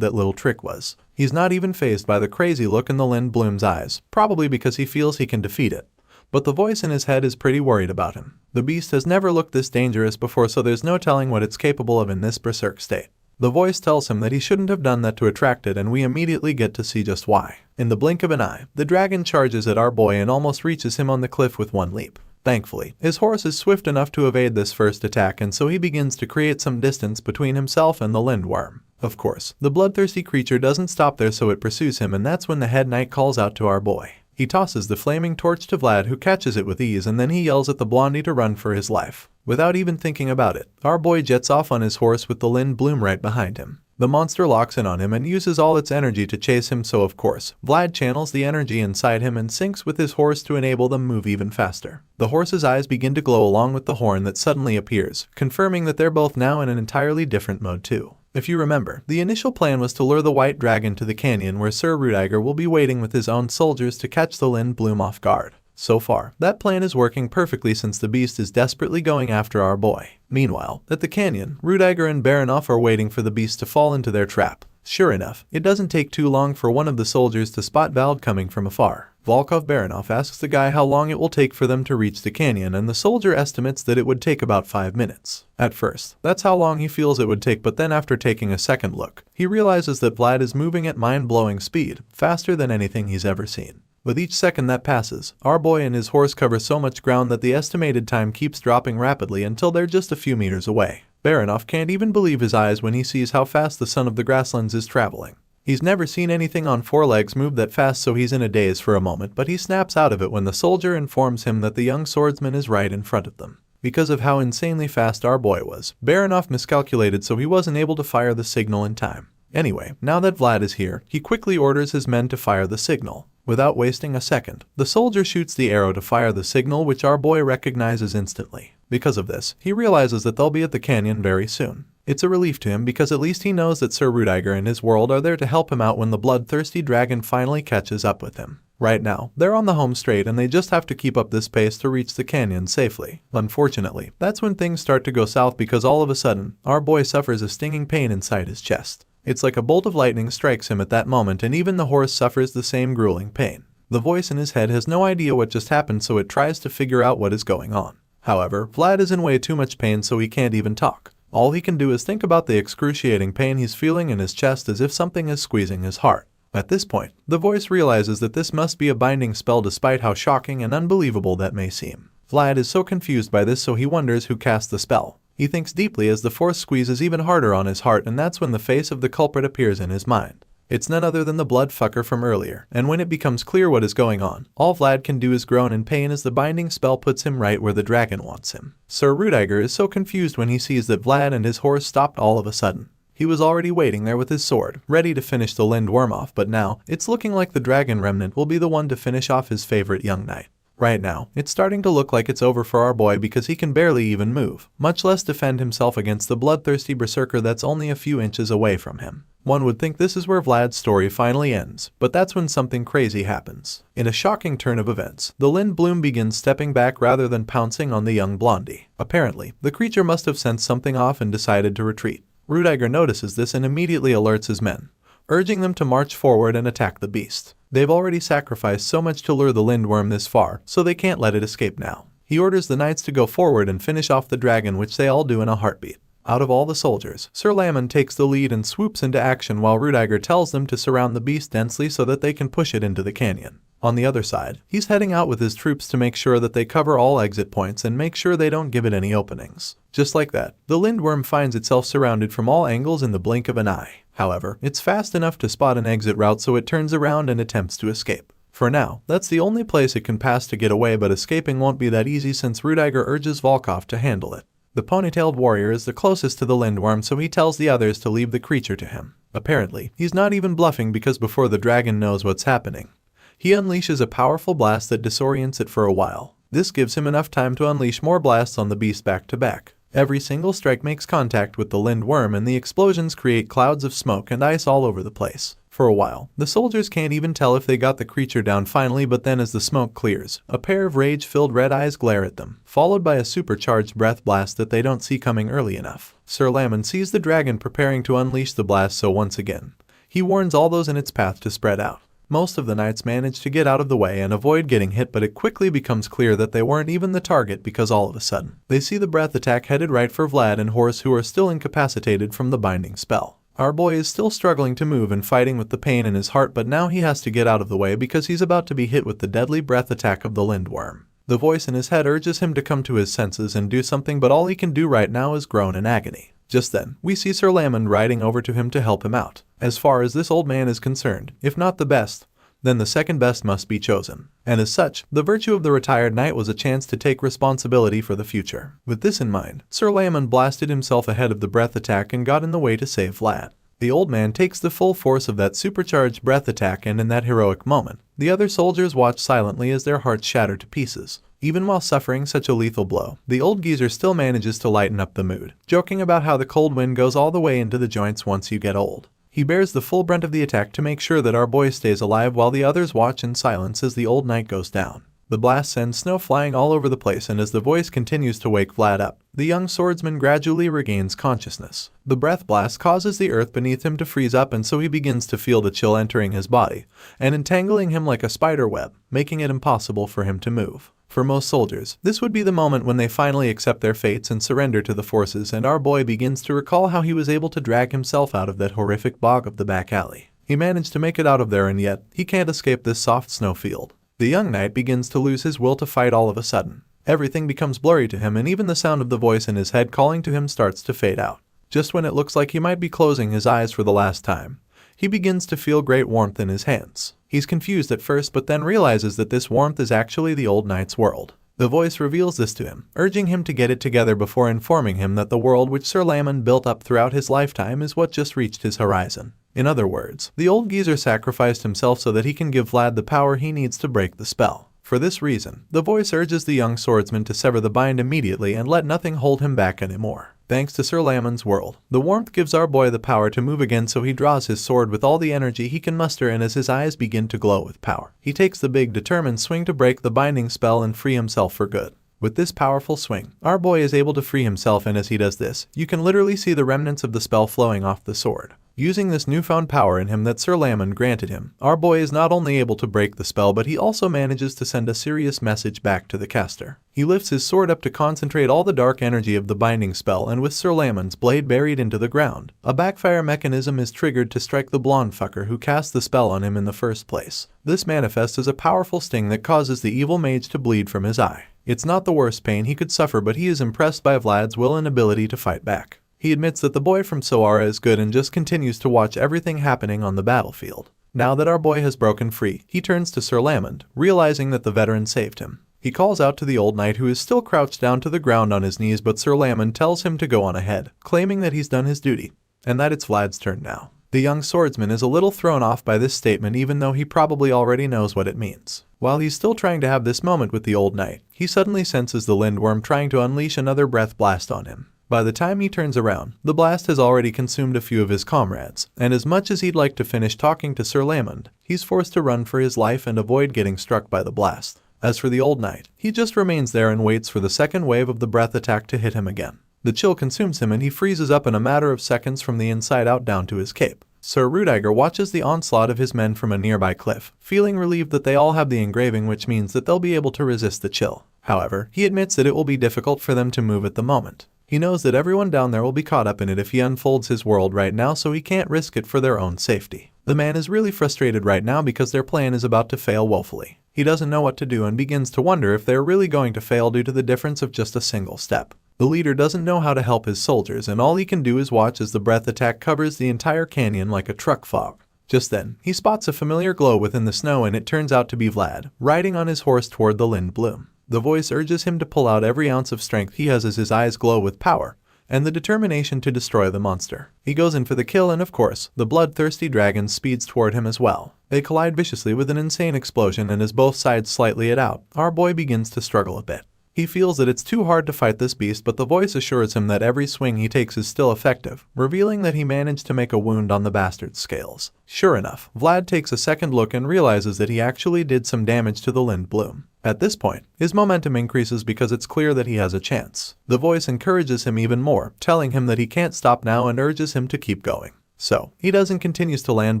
that little trick was. He's not even fazed by the crazy look in the Lind Bloom's eyes, probably because he feels he can defeat it. But the voice in his head is pretty worried about him. The beast has never looked this dangerous before, so there's no telling what it's capable of in this berserk state. The voice tells him that he shouldn't have done that to attract it, and we immediately get to see just why. In the blink of an eye, the dragon charges at our boy and almost reaches him on the cliff with one leap. Thankfully, his horse is swift enough to evade this first attack, and so he begins to create some distance between himself and the lindworm. Of course, the bloodthirsty creature doesn't stop there, so it pursues him, and that's when the head knight calls out to our boy. He tosses the flaming torch to Vlad, who catches it with ease, and then he yells at the blondie to run for his life. Without even thinking about it, our boy jets off on his horse with the Lind Bloom right behind him. The monster locks in on him and uses all its energy to chase him, so of course, Vlad channels the energy inside him and syncs with his horse to enable them move even faster. The horse's eyes begin to glow along with the horn that suddenly appears, confirming that they're both now in an entirely different mode too. If you remember, the initial plan was to lure the white dragon to the canyon where Sir Rudiger will be waiting with his own soldiers to catch the Lind Bloom off guard. So far, that plan is working perfectly since the beast is desperately going after our boy. Meanwhile, at the canyon, Rudiger and Baranov are waiting for the beast to fall into their trap. Sure enough, it doesn't take too long for one of the soldiers to spot Vald coming from afar. Volkov Baranov asks the guy how long it will take for them to reach the canyon, and the soldier estimates that it would take about 5 minutes. At first, that's how long he feels it would take, but then after taking a second look, he realizes that Vlad is moving at mind-blowing speed, faster than anything he's ever seen. With each second that passes, our boy and his horse cover so much ground that the estimated time keeps dropping rapidly until they're just a few meters away. Baranov can't even believe his eyes when he sees how fast the son of the grasslands is traveling. He's never seen anything on 4 legs move that fast, so he's in a daze for a moment, but he snaps out of it when the soldier informs him that the young swordsman is right in front of them. Because of how insanely fast our boy was, Baronoff miscalculated, so he wasn't able to fire the signal in time. Anyway, now that Vlad is here, he quickly orders his men to fire the signal. Without wasting a second, the soldier shoots the arrow to fire the signal, which our boy recognizes instantly. Because of this, he realizes that they'll be at the canyon very soon. It's a relief to him because at least he knows that Sir Rudiger and his world are there to help him out when the bloodthirsty dragon finally catches up with him. Right now, they're on the home straight and they just have to keep up this pace to reach the canyon safely. Unfortunately, that's when things start to go south because all of a sudden, our boy suffers a stinging pain inside his chest. It's like a bolt of lightning strikes him at that moment, and even the horse suffers the same grueling pain. The voice in his head has no idea what just happened, so it tries to figure out what is going on. However, Vlad is in way too much pain, so he can't even talk. All he can do is think about the excruciating pain he's feeling in his chest as if something is squeezing his heart. At this point, the voice realizes that this must be a binding spell despite how shocking and unbelievable that may seem. Vlad is so confused by this, so he wonders who cast the spell. He thinks deeply as the force squeezes even harder on his heart, and that's when the face of the culprit appears in his mind. It's none other than the blood fucker from earlier, and when it becomes clear what is going on, all Vlad can do is groan in pain as the binding spell puts him right where the dragon wants him. Sir Rudiger is so confused when he sees that Vlad and his horse stopped all of a sudden. He was already waiting there with his sword, ready to finish the Lindworm off, but now, it's looking like the dragon remnant will be the one to finish off his favorite young knight. Right now, it's starting to look like it's over for our boy because he can barely even move, much less defend himself against the bloodthirsty berserker that's only a few inches away from him. One would think this is where Vlad's story finally ends, but that's when something crazy happens. In a shocking turn of events, the Lindbloom begins stepping back rather than pouncing on the young blondie. Apparently, the creature must have sensed something off and decided to retreat. Rudiger notices this and immediately alerts his men, urging them to march forward and attack the beast. They've already sacrificed so much to lure the Lindworm this far, so they can't let it escape now. He orders the knights to go forward and finish off the dragon, which they all do in a heartbeat. Out of all the soldiers, Sir Lamon takes the lead and swoops into action while Rudiger tells them to surround the beast densely so that they can push it into the canyon. On the other side, he's heading out with his troops to make sure that they cover all exit points and make sure they don't give it any openings. Just like that, the Lindworm finds itself surrounded from all angles in the blink of an eye. However, it's fast enough to spot an exit route, so it turns around and attempts to escape. For now, that's the only place it can pass to get away, but escaping won't be that easy since Rudiger urges Volkov to handle it. The ponytailed warrior is the closest to the Lindworm, so he tells the others to leave the creature to him. Apparently, he's not even bluffing because before the dragon knows what's happening, he unleashes a powerful blast that disorients it for a while. This gives him enough time to unleash more blasts on the beast back to back. Every single strike makes contact with the Lindworm, and the explosions create clouds of smoke and ice all over the place. For a while, the soldiers can't even tell if they got the creature down finally, but then as the smoke clears, a pair of rage-filled red eyes glare at them, followed by a supercharged breath blast that they don't see coming early enough. Sir Lamon sees the dragon preparing to unleash the blast, so once again, he warns all those in its path to spread out. Most of the knights manage to get out of the way and avoid getting hit, but it quickly becomes clear that they weren't even the target because all of a sudden, they see the breath attack headed right for Vlad and Horse, who are still incapacitated from the binding spell. Our boy is still struggling to move and fighting with the pain in his heart, but now he has to get out of the way because he's about to be hit with the deadly breath attack of the Lindworm. The voice in his head urges him to come to his senses and do something, but all he can do right now is groan in agony. Just then, we see Sir Lamon riding over to him to help him out. As far as this old man is concerned, if not the best, then the second best must be chosen. And as such, the virtue of the retired knight was a chance to take responsibility for the future. With this in mind, Sir Lamon blasted himself ahead of the breath attack and got in the way to save Vlad. The old man takes the full force of that supercharged breath attack, and in that heroic moment, the other soldiers watch silently as their hearts shatter to pieces. Even while suffering such a lethal blow, the old geezer still manages to lighten up the mood, joking about how the cold wind goes all the way into the joints once you get old. He bears the full brunt of the attack to make sure that our boy stays alive while the others watch in silence as the old knight goes down. The blast sends snow flying all over the place, and as the voice continues to wake Vlad up, the young swordsman gradually regains consciousness. The breath blast causes the earth beneath him to freeze up, and so he begins to feel the chill entering his body and entangling him like a spider web, making it impossible for him to move. For most soldiers, this would be the moment when they finally accept their fates and surrender to the forces, and our boy begins to recall how he was able to drag himself out of that horrific bog of the back alley. He managed to make it out of there, and yet, he can't escape this soft snowfield. The young knight begins to lose his will to fight all of a sudden. Everything becomes blurry to him, and even the sound of the voice in his head calling to him starts to fade out. Just when it looks like he might be closing his eyes for the last time, he begins to feel great warmth in his hands. He's confused at first but then realizes that this warmth is actually the old knight's world. The voice reveals this to him, urging him to get it together before informing him that the world which Sir Lamon built up throughout his lifetime is what just reached his horizon. In other words, the old geezer sacrificed himself so that he can give Vlad the power he needs to break the spell. For this reason, the voice urges the young swordsman to sever the bind immediately and let nothing hold him back anymore. Thanks to Sir Lamon's world, the warmth gives our boy the power to move again, so he draws his sword with all the energy he can muster, and as his eyes begin to glow with power, he takes the big determined swing to break the binding spell and free himself for good. With this powerful swing, our boy is able to free himself, and as he does this, you can literally see the remnants of the spell flowing off the sword. Using this newfound power in him that Sir Lamon granted him, our boy is not only able to break the spell but he also manages to send a serious message back to the caster. He lifts his sword up to concentrate all the dark energy of the binding spell, and with Sir Lamon's blade buried into the ground, a backfire mechanism is triggered to strike the blonde fucker who cast the spell on him in the first place. This manifests as a powerful sting that causes the evil mage to bleed from his eye. It's not the worst pain he could suffer, but he is impressed by Vlad's will and ability to fight back. He admits that the boy from Sora is good and just continues to watch everything happening on the battlefield. Now that our boy has broken free, he turns to Sir Lamon, realizing that the veteran saved him. He calls out to the old knight, who is still crouched down to the ground on his knees, but Sir Lamon tells him to go on ahead, claiming that he's done his duty, and that it's Vlad's turn now. The young swordsman is a little thrown off by this statement, even though he probably already knows what it means. While he's still trying to have this moment with the old knight, he suddenly senses the lindworm trying to unleash another breath blast on him. By the time he turns around, the blast has already consumed a few of his comrades, and as much as he'd like to finish talking to Sir Lamon, he's forced to run for his life and avoid getting struck by the blast. As for the old knight, he just remains there and waits for the second wave of the breath attack to hit him again. The chill consumes him and he freezes up in a matter of seconds from the inside out down to his cape. Sir Rudiger watches the onslaught of his men from a nearby cliff, feeling relieved that they all have the engraving, which means that they'll be able to resist the chill. However, he admits that it will be difficult for them to move at the moment. He knows that everyone down there will be caught up in it if he unfolds his world right now, so he can't risk it for their own safety. The man is really frustrated right now because their plan is about to fail woefully. He doesn't know what to do and begins to wonder if they're really going to fail due to the difference of just a single step. The leader doesn't know how to help his soldiers, and all he can do is watch as the breath attack covers the entire canyon like a truck fog. Just then, he spots a familiar glow within the snow, and it turns out to be Vlad, riding on his horse toward the Lind Bloom. The voice urges him to pull out every ounce of strength he has as his eyes glow with power and the determination to destroy the monster. He goes in for the kill, and of course, the bloodthirsty dragon speeds toward him as well. They collide viciously with an insane explosion, and as both sides slightly it out, our boy begins to struggle a bit. He feels that it's too hard to fight this beast, but the voice assures him that every swing he takes is still effective, revealing that he managed to make a wound on the bastard's scales. Sure enough, Vlad takes a second look and realizes that he actually did some damage to the Lind Bloom. At this point, his momentum increases because it's clear that he has a chance. The voice encourages him even more, telling him that he can't stop now and urges him to keep going. So, he does and continues to land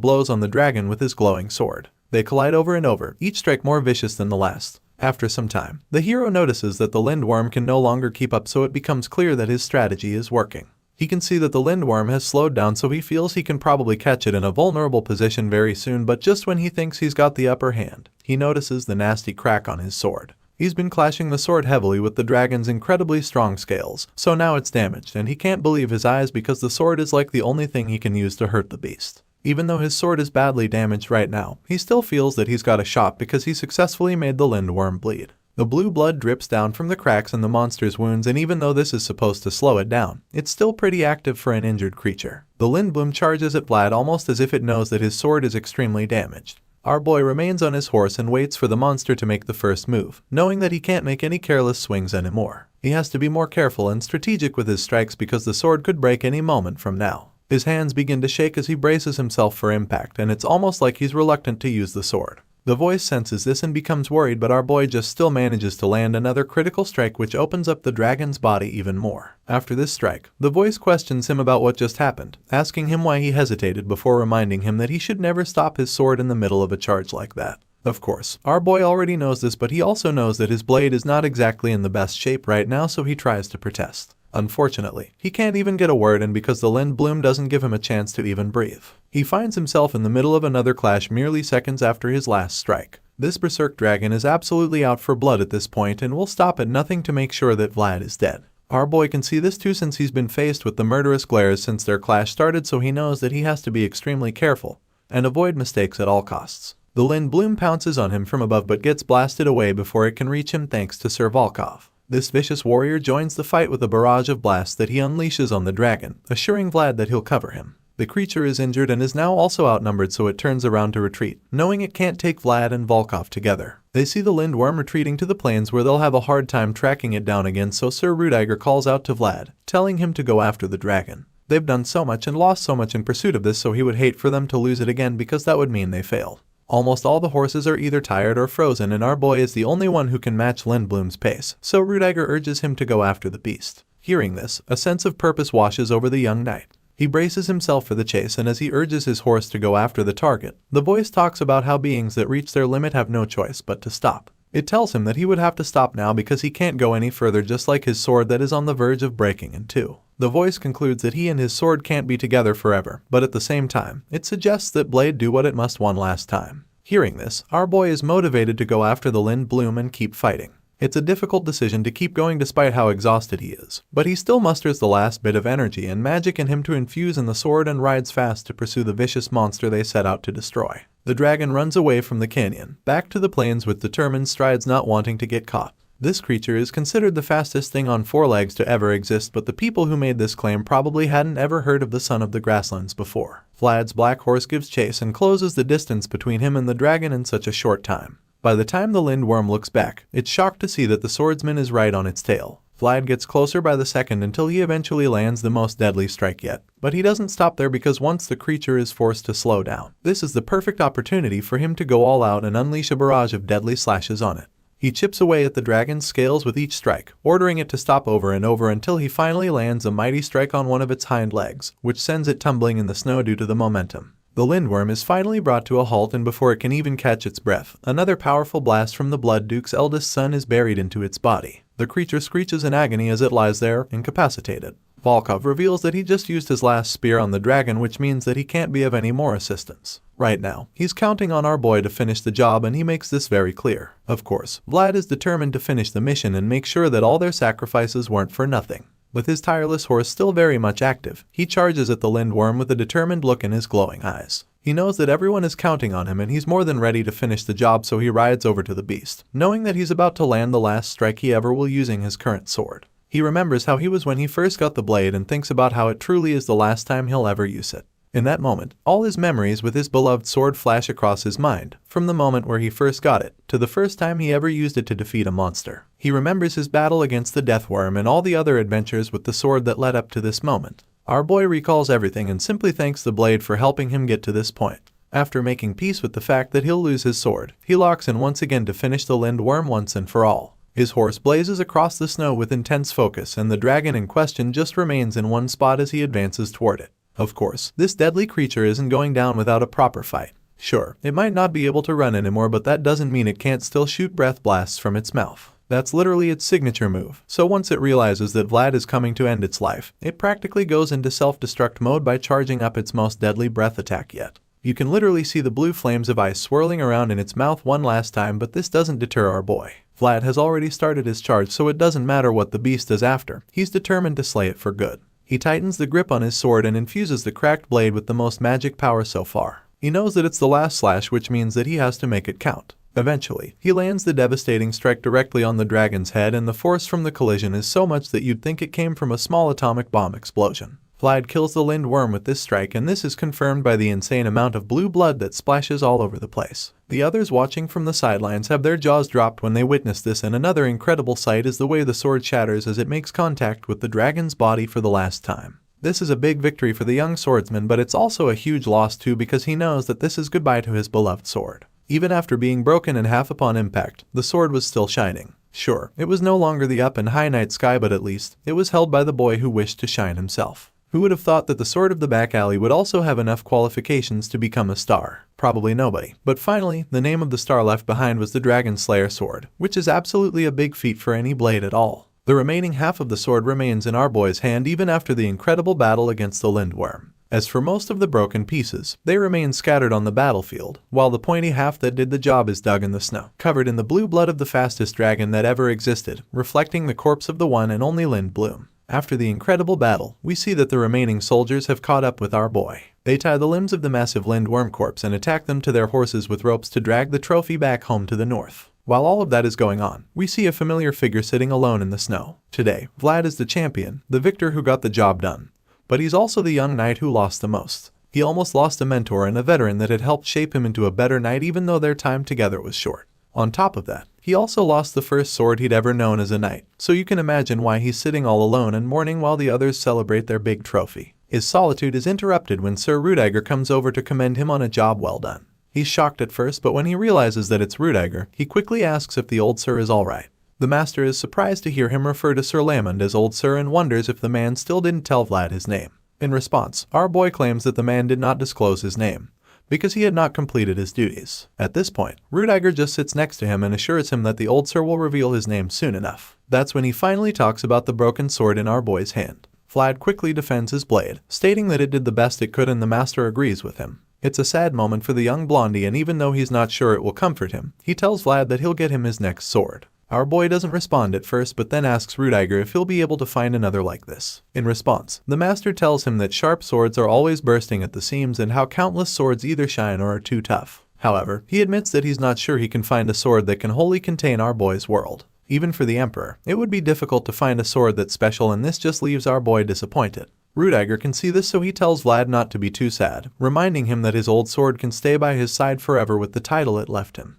blows on the dragon with his glowing sword. They collide over and over, each strike more vicious than the last. After some time, the hero notices that the lindworm can no longer keep up, so it becomes clear that his strategy is working. He can see that the lindworm has slowed down, so he feels he can probably catch it in a vulnerable position very soon, but just when he thinks he's got the upper hand, he notices the nasty crack on his sword. He's been clashing the sword heavily with the dragon's incredibly strong scales, so now it's damaged, and he can't believe his eyes because the sword is like the only thing he can use to hurt the beast. Even though his sword is badly damaged right now, he still feels that he's got a shot because he successfully made the lindworm bleed. The blue blood drips down from the cracks in the monster's wounds, and even though this is supposed to slow it down, it's still pretty active for an injured creature. The lindbloom charges at Vlad almost as if it knows that his sword is extremely damaged. Our boy remains on his horse and waits for the monster to make the first move, knowing that he can't make any careless swings anymore. He has to be more careful and strategic with his strikes because the sword could break any moment from now. His hands begin to shake as he braces himself for impact, and it's almost like he's reluctant to use the sword. The voice senses this and becomes worried, but our boy just still manages to land another critical strike, which opens up the dragon's body even more. After this strike, the voice questions him about what just happened, asking him why he hesitated before reminding him that he should never stop his sword in the middle of a charge like that. Of course, our boy already knows this, but he also knows that his blade is not exactly in the best shape right now, so he tries to protest. Unfortunately, he can't even get a word in because the lindbloom doesn't give him a chance to even breathe. He finds himself in the middle of another clash merely seconds after his last strike. This berserk dragon is absolutely out for blood at this point and will stop at nothing to make sure that Vlad is dead. Our boy can see this too, since he's been faced with the murderous glares since their clash started, so he knows that he has to be extremely careful, and avoid mistakes at all costs. The Lindblum pounces on him from above but gets blasted away before it can reach him thanks to Sir Volkov. This vicious warrior joins the fight with a barrage of blasts that he unleashes on the dragon, assuring Vlad that he'll cover him. The creature is injured and is now also outnumbered, so it turns around to retreat, knowing it can't take Vlad and Volkov together. They see the Lindworm retreating to the plains where they'll have a hard time tracking it down again, so Sir Rudiger calls out to Vlad, telling him to go after the dragon. They've done so much and lost so much in pursuit of this, so he would hate for them to lose it again because that would mean they failed. Almost all the horses are either tired or frozen, and our boy is the only one who can match Lindblum's pace, so Rudiger urges him to go after the beast. Hearing this, a sense of purpose washes over the young knight. He braces himself for the chase, and as he urges his horse to go after the target, the voice talks about how beings that reach their limit have no choice but to stop. It tells him that he would have to stop now because he can't go any further, just like his sword that is on the verge of breaking in two. The voice concludes that he and his sword can't be together forever, but at the same time, it suggests that Blade do what it must one last time. Hearing this, our boy is motivated to go after the Lindblum and keep fighting. It's a difficult decision to keep going despite how exhausted he is, but he still musters the last bit of energy and magic in him to infuse in the sword and rides fast to pursue the vicious monster they set out to destroy. The dragon runs away from the canyon, back to the plains with determined strides, not wanting to get caught. This creature is considered the fastest thing on four legs to ever exist, but the people who made this claim probably hadn't ever heard of the son of the grasslands before. Vlad's black horse gives chase and closes the distance between him and the dragon in such a short time. By the time the Lindworm looks back, it's shocked to see that the swordsman is right on its tail. Vlad gets closer by the second until he eventually lands the most deadly strike yet. But he doesn't stop there, because once the creature is forced to slow down, this is the perfect opportunity for him to go all out and unleash a barrage of deadly slashes on it. He chips away at the dragon's scales with each strike, ordering it to stop over and over until he finally lands a mighty strike on one of its hind legs, which sends it tumbling in the snow due to the momentum. The Lindworm is finally brought to a halt, and before it can even catch its breath, another powerful blast from the Blood Duke's eldest son is buried into its body. The creature screeches in agony as it lies there, incapacitated. Volkov reveals that he just used his last spear on the dragon, which means that he can't be of any more assistance. Right now, he's counting on our boy to finish the job, and he makes this very clear. Of course, Vlad is determined to finish the mission and make sure that all their sacrifices weren't for nothing. With his tireless horse still very much active, he charges at the Lindworm with a determined look in his glowing eyes. He knows that everyone is counting on him, and he's more than ready to finish the job, so he rides over to the beast, knowing that he's about to land the last strike he ever will using his current sword. He remembers how he was when he first got the blade and thinks about how it truly is the last time he'll ever use it. In that moment, all his memories with his beloved sword flash across his mind, from the moment where he first got it, to the first time he ever used it to defeat a monster. He remembers his battle against the Deathworm and all the other adventures with the sword that led up to this moment. Our boy recalls everything and simply thanks the blade for helping him get to this point. After making peace with the fact that he'll lose his sword, he locks in once again to finish the Lindworm once and for all. His horse blazes across the snow with intense focus, and the dragon in question just remains in one spot as he advances toward it. Of course, this deadly creature isn't going down without a proper fight. Sure, it might not be able to run anymore, but that doesn't mean it can't still shoot breath blasts from its mouth. That's literally its signature move, so once it realizes that Vlad is coming to end its life, it practically goes into self-destruct mode by charging up its most deadly breath attack yet. You can literally see the blue flames of ice swirling around in its mouth one last time, but this doesn't deter our boy. Vlad has already started his charge, so it doesn't matter what the beast does after. He's determined to slay it for good. He tightens the grip on his sword and infuses the cracked blade with the most magic power so far. He knows that it's the last slash, which means that he has to make it count. Eventually, he lands the devastating strike directly on the dragon's head, and the force from the collision is so much that you'd think it came from a small atomic bomb explosion. Vlad kills the Lindworm with this strike, and this is confirmed by the insane amount of blue blood that splashes all over the place. The others watching from the sidelines have their jaws dropped when they witness this, and another incredible sight is the way the sword shatters as it makes contact with the dragon's body for the last time. This is a big victory for the young swordsman, but it's also a huge loss too, because he knows that this is goodbye to his beloved sword. Even after being broken in half upon impact, the sword was still shining. Sure, it was no longer the up and high night sky, but at least it was held by the boy who wished to shine himself. Who would have thought that the sword of the back alley would also have enough qualifications to become a star? Probably nobody. But finally, the name of the star left behind was the Dragon Slayer sword, which is absolutely a big feat for any blade at all. The remaining half of the sword remains in our boy's hand even after the incredible battle against the Lindworm. As for most of the broken pieces, they remain scattered on the battlefield, while the pointy half that did the job is dug in the snow, covered in the blue blood of the fastest dragon that ever existed, reflecting the corpse of the one and only Lindblum. After the incredible battle, we see that the remaining soldiers have caught up with our boy. They tie the limbs of the massive lindworm corpse and attack them to their horses with ropes to drag the trophy back home to the north. While all of that is going on, we see a familiar figure sitting alone in the snow. Today, Vlad is the champion, the victor who got the job done. But he's also the young knight who lost the most. He almost lost a mentor and a veteran that had helped shape him into a better knight even though their time together was short. On top of that, he also lost the first sword he'd ever known as a knight, so you can imagine why he's sitting all alone and mourning while the others celebrate their big trophy. His solitude is interrupted when Sir Rudiger comes over to commend him on a job well done. He's shocked at first, but when he realizes that it's Rudiger, he quickly asks if the old sir is alright. The master is surprised to hear him refer to Sir Lamond as old sir and wonders if the man still didn't tell Vlad his name. In response, our boy claims that the man did not disclose his name, because he had not completed his duties. At this point, Rudiger just sits next to him and assures him that the old sir will reveal his name soon enough. That's when he finally talks about the broken sword in our boy's hand. Vlad quickly defends his blade, stating that it did the best it could and the master agrees with him. It's a sad moment for the young blondie, and even though he's not sure it will comfort him, he tells Vlad that he'll get him his next sword. Our boy doesn't respond at first but then asks Rudiger if he'll be able to find another like this. In response, the master tells him that sharp swords are always bursting at the seams and how countless swords either shine or are too tough. However, he admits that he's not sure he can find a sword that can wholly contain our boy's world. Even for the Emperor, it would be difficult to find a sword that's special, and this just leaves our boy disappointed. Rudiger can see this, so he tells Vlad not to be too sad, reminding him that his old sword can stay by his side forever with the title it left him.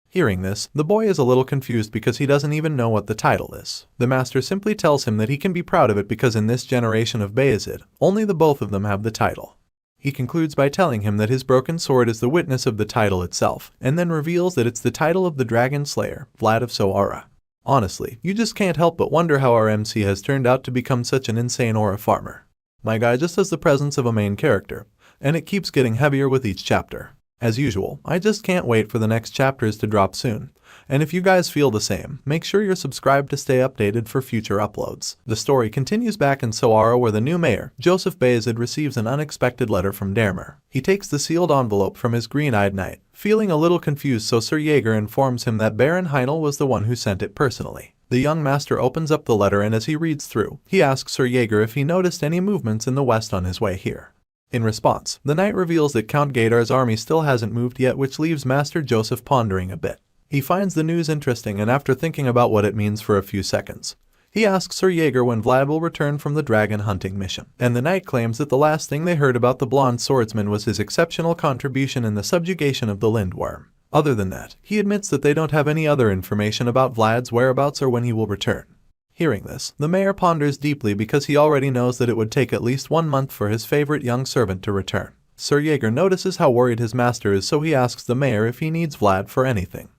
Hearing this, the boy is a little confused because he doesn't even know what the title is. The master simply tells him that he can be proud of it because in this generation of Bayezid, only the both of them have the title. He concludes by telling him that his broken sword is the witness of the title itself, and then reveals that it's the title of the Dragon Slayer, Vlad of Sora. Honestly, you just can't help but wonder how our MC has turned out to become such an insane aura farmer. My guy just has the presence of a main character, and it keeps getting heavier with each chapter. As usual, I just can't wait for the next chapters to drop soon, and if you guys feel the same, make sure you're subscribed to stay updated for future uploads. The story continues back in Sora, where the new mayor, Joseph Bayezid, receives an unexpected letter from Dermer. He takes the sealed envelope from his green-eyed knight, feeling a little confused, so Sir Jaeger informs him that Baron Heinel was the one who sent it personally. The young master opens up the letter, and as he reads through, he asks Sir Jaeger if he noticed any movements in the west on his way here. In response, the knight reveals that Count Gadar's army still hasn't moved yet, which leaves Master Joseph pondering a bit. He finds the news interesting, and after thinking about what it means for a few seconds, he asks Sir Jaeger when Vlad will return from the dragon hunting mission. And the knight claims that the last thing they heard about the blonde swordsman was his exceptional contribution in the subjugation of the lindworm. Other than that, he admits that they don't have any other information about Vlad's whereabouts or when he will return. Hearing this, the mayor ponders deeply because he already knows that it would take at least 1 month for his favorite young servant to return. Sir Jaeger notices how worried his master is, so he asks the mayor if he needs Vlad for anything.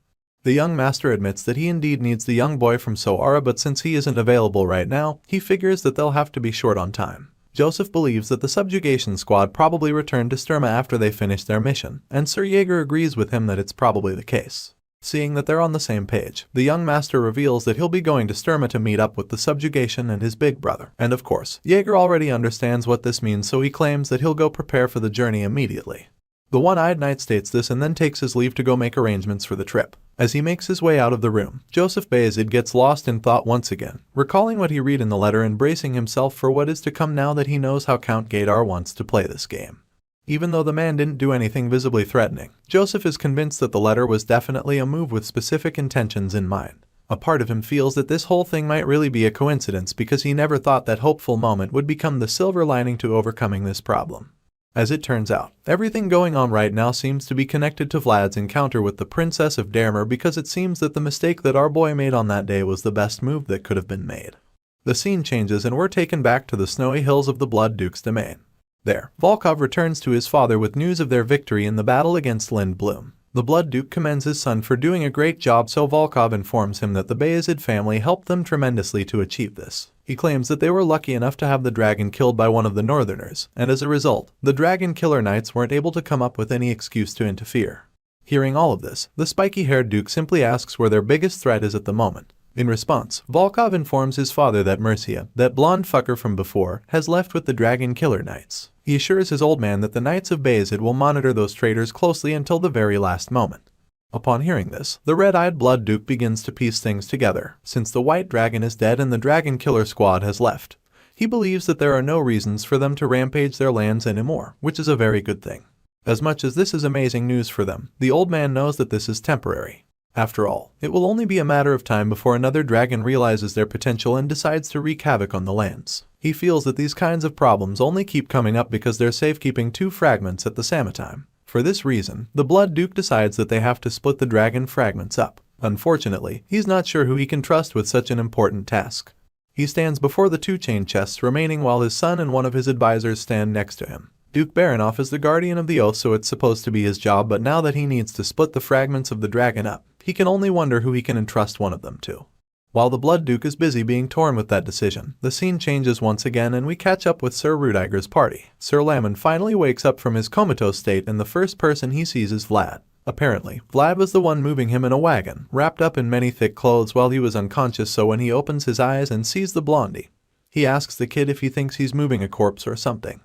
The young master admits that he indeed needs the young boy from Sora, but since he isn't available right now, he figures that they'll have to be short on time. Joseph believes that the subjugation squad probably returned to Sturma after they finished their mission, and Sir Jaeger agrees with him that it's probably the case. Seeing that they're on the same page, the young master reveals that he'll be going to Sturma to meet up with the subjugation and his big brother. And of course, Jaeger already understands what this means, so he claims that he'll go prepare for the journey immediately. The one-eyed knight states this and then takes his leave to go make arrangements for the trip. As he makes his way out of the room, Joseph Bayezid gets lost in thought once again, recalling what he read in the letter and bracing himself for what is to come now that he knows how Count Gadar wants to play this game. Even though the man didn't do anything visibly threatening, Joseph is convinced that the letter was definitely a move with specific intentions in mind. A part of him feels that this whole thing might really be a coincidence because he never thought that hopeful moment would become the silver lining to overcoming this problem. As it turns out, everything going on right now seems to be connected to Vlad's encounter with the Princess of Dermer, because it seems that the mistake that our boy made on that day was the best move that could have been made. The scene changes and we're taken back to the snowy hills of the Blood Duke's domain. There, Volkov returns to his father with news of their victory in the battle against Lindblum. The Blood Duke commends his son for doing a great job, so Volkov informs him that the Bayezid family helped them tremendously to achieve this. He claims that they were lucky enough to have the dragon killed by one of the Northerners, and as a result, the Dragon Killer Knights weren't able to come up with any excuse to interfere. Hearing all of this, the spiky-haired Duke simply asks where their biggest threat is at the moment. In response, Volkov informs his father that Mercia, that blonde fucker from before, has left with the Dragon Killer Knights. He assures his old man that the Knights of Bayezid will monitor those traitors closely until the very last moment. Upon hearing this, the red-eyed Blood Duke begins to piece things together. Since the White Dragon is dead and the Dragon Killer Squad has left, He believes that there are no reasons for them to rampage their lands anymore, which is a very good thing. As much as this is amazing news for them, the old man knows that this is temporary. After all, it will only be a matter of time before another dragon realizes their potential and decides to wreak havoc on the lands. He feels that these kinds of problems only keep coming up because they're safekeeping 2 fragments at the same time. For this reason, the Blood Duke decides that they have to split the dragon fragments up. Unfortunately, he's not sure who he can trust with such an important task. He stands before the 2 chain chests remaining while his son and one of his advisors stand next to him. Duke Baronoff is the guardian of the oath, so it's supposed to be his job, but now that he needs to split the fragments of the dragon up, he can only wonder who he can entrust one of them to. While the Blood Duke is busy being torn with that decision, the scene changes once again and we catch up with Sir Rudiger's party. Sir Lamon finally wakes up from his comatose state and the first person he sees is Vlad. Apparently, Vlad was the one moving him in a wagon, wrapped up in many thick clothes while he was unconscious, so when he opens his eyes and sees the blondie, he asks the kid if he thinks he's moving a corpse or something.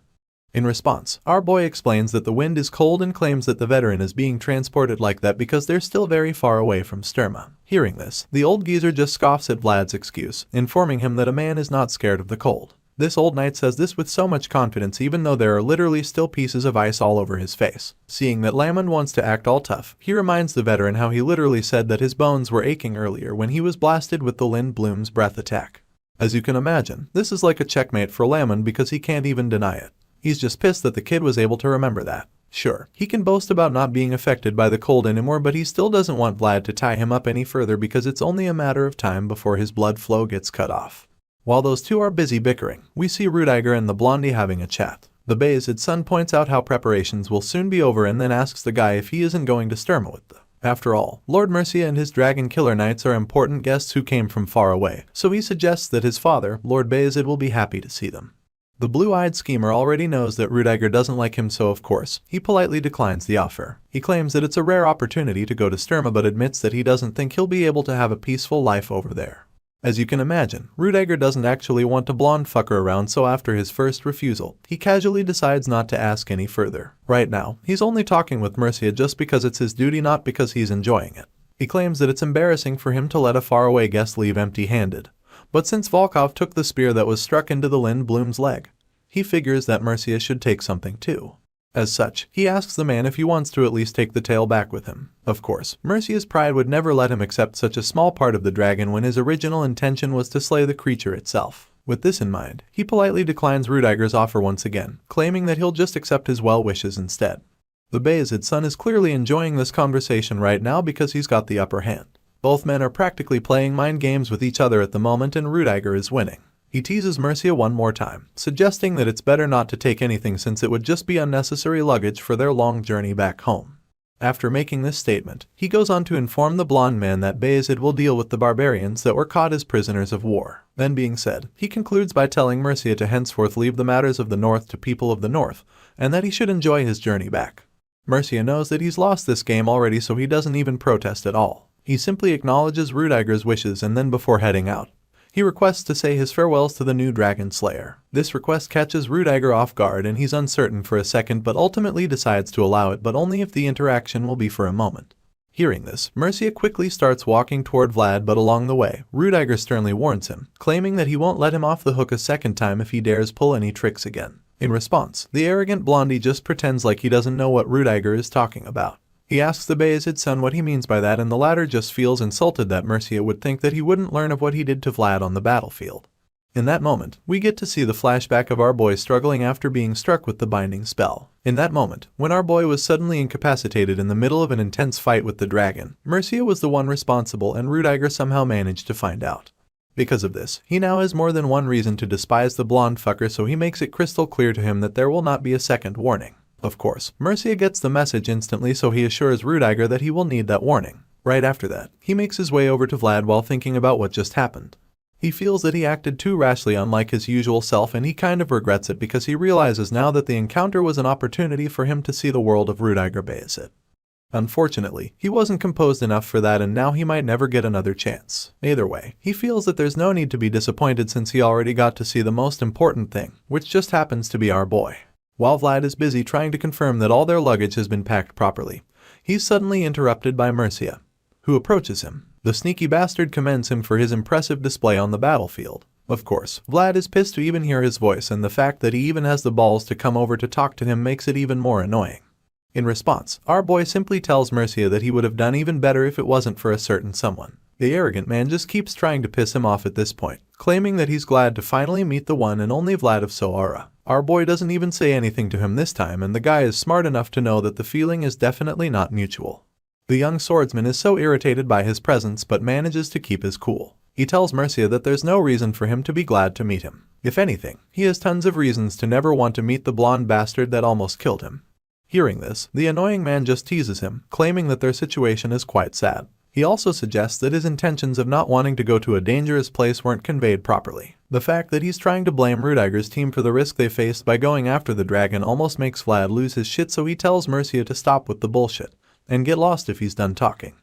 In response, our boy explains that the wind is cold and claims that the veteran is being transported like that because they're still very far away from Sturma. Hearing this, the old geezer just scoffs at Vlad's excuse, informing him that a man is not scared of the cold. This old knight says this with so much confidence even though there are literally still pieces of ice all over his face. Seeing that Lamon wants to act all tough, he reminds the veteran how he literally said that his bones were aching earlier when he was blasted with the Lind Bloom's breath attack. As you can imagine, this is like a checkmate for Lamon because he can't even deny it. He's just pissed that the kid was able to remember that. Sure, he can boast about not being affected by the cold anymore, but he still doesn't want Vlad to tie him up any further because it's only a matter of time before his blood flow gets cut off. While those 2 are busy bickering, we see Rudiger and the blondie having a chat. The Bayezid's son points out how preparations will soon be over and then asks the guy if he isn't going to Sturma with them. After all, Lord Mercia and his dragon killer knights are important guests who came from far away, so he suggests that his father, Lord Bayezid, will be happy to see them. The blue-eyed schemer already knows that Rudiger doesn't like him, so of course, he politely declines the offer. He claims that it's a rare opportunity to go to Sturma but admits that he doesn't think he'll be able to have a peaceful life over there. As you can imagine, Rudiger doesn't actually want a blonde fucker around, so after his first refusal, he casually decides not to ask any further. Right now, he's only talking with Mercia just because it's his duty, not because he's enjoying it. He claims that it's embarrassing for him to let a faraway guest leave empty-handed. But since Volkov took the spear that was struck into the Lind Bloom's leg, he figures that Mercia should take something too. As such, he asks the man if he wants to at least take the tail back with him. Of course, Mercia's pride would never let him accept such a small part of the dragon when his original intention was to slay the creature itself. With this in mind, he politely declines Rudiger's offer once again, claiming that he'll just accept his well wishes instead. The Bayezid's son is clearly enjoying this conversation right now because he's got the upper hand. Both men are practically playing mind games with each other at the moment and Rudiger is winning. He teases Mercia one more time, suggesting that it's better not to take anything since it would just be unnecessary luggage for their long journey back home. After making this statement, he goes on to inform the blonde man that Bayezid will deal with the barbarians that were caught as prisoners of war. Then being said, he concludes by telling Mercia to henceforth leave the matters of the North to people of the North, and that he should enjoy his journey back. Mercia knows that he's lost this game already, so he doesn't even protest at all. He simply acknowledges Rudiger's wishes and then before heading out, he requests to say his farewells to the new dragon slayer. This request catches Rudiger off guard and he's uncertain for a second but ultimately decides to allow it, but only if the interaction will be for a moment. Hearing this, Mercia quickly starts walking toward Vlad, but along the way, Rudiger sternly warns him, claiming that he won't let him off the hook a second time if he dares pull any tricks again. In response, the arrogant blondie just pretends like he doesn't know what Rudiger is talking about. He asks the Bayezid's son what he means by that, and the latter just feels insulted that Mercia would think that he wouldn't learn of what he did to Vlad on the battlefield. In that moment, we get to see the flashback of our boy struggling after being struck with the binding spell. In that moment, when our boy was suddenly incapacitated in the middle of an intense fight with the dragon, Mercia was the one responsible and Rudiger somehow managed to find out. Because of this, he now has more than one reason to despise the blonde fucker, so he makes it crystal clear to him that there will not be a second warning. Of course, Mercia gets the message instantly, so he assures Rudiger that he will need that warning. Right after that, he makes his way over to Vlad while thinking about what just happened. He feels that he acted too rashly, unlike his usual self, and he kind of regrets it because he realizes now that the encounter was an opportunity for him to see the world of Rudiger Bayezid. Unfortunately, he wasn't composed enough for that, and now he might never get another chance. Either way, he feels that there's no need to be disappointed since he already got to see the most important thing, which just happens to be our boy. While Vlad is busy trying to confirm that all their luggage has been packed properly, he's suddenly interrupted by Mercia, who approaches him. The sneaky bastard commends him for his impressive display on the battlefield. Of course, Vlad is pissed to even hear his voice, and the fact that he even has the balls to come over to talk to him makes it even more annoying. In response, our boy simply tells Mercia that he would have done even better if it wasn't for a certain someone. The arrogant man just keeps trying to piss him off at this point, claiming that he's glad to finally meet the one and only Vlad of Sara. Our boy doesn't even say anything to him this time, and the guy is smart enough to know that the feeling is definitely not mutual. The young swordsman is so irritated by his presence but manages to keep his cool. He tells Mercia that there's no reason for him to be glad to meet him. If anything, he has tons of reasons to never want to meet the blonde bastard that almost killed him. Hearing this, the annoying man just teases him, claiming that their situation is quite sad. He also suggests that his intentions of not wanting to go to a dangerous place weren't conveyed properly. The fact that he's trying to blame Rudiger's team for the risk they faced by going after the dragon almost makes Vlad lose his shit, so he tells Mercia to stop with the bullshit and get lost if he's done talking.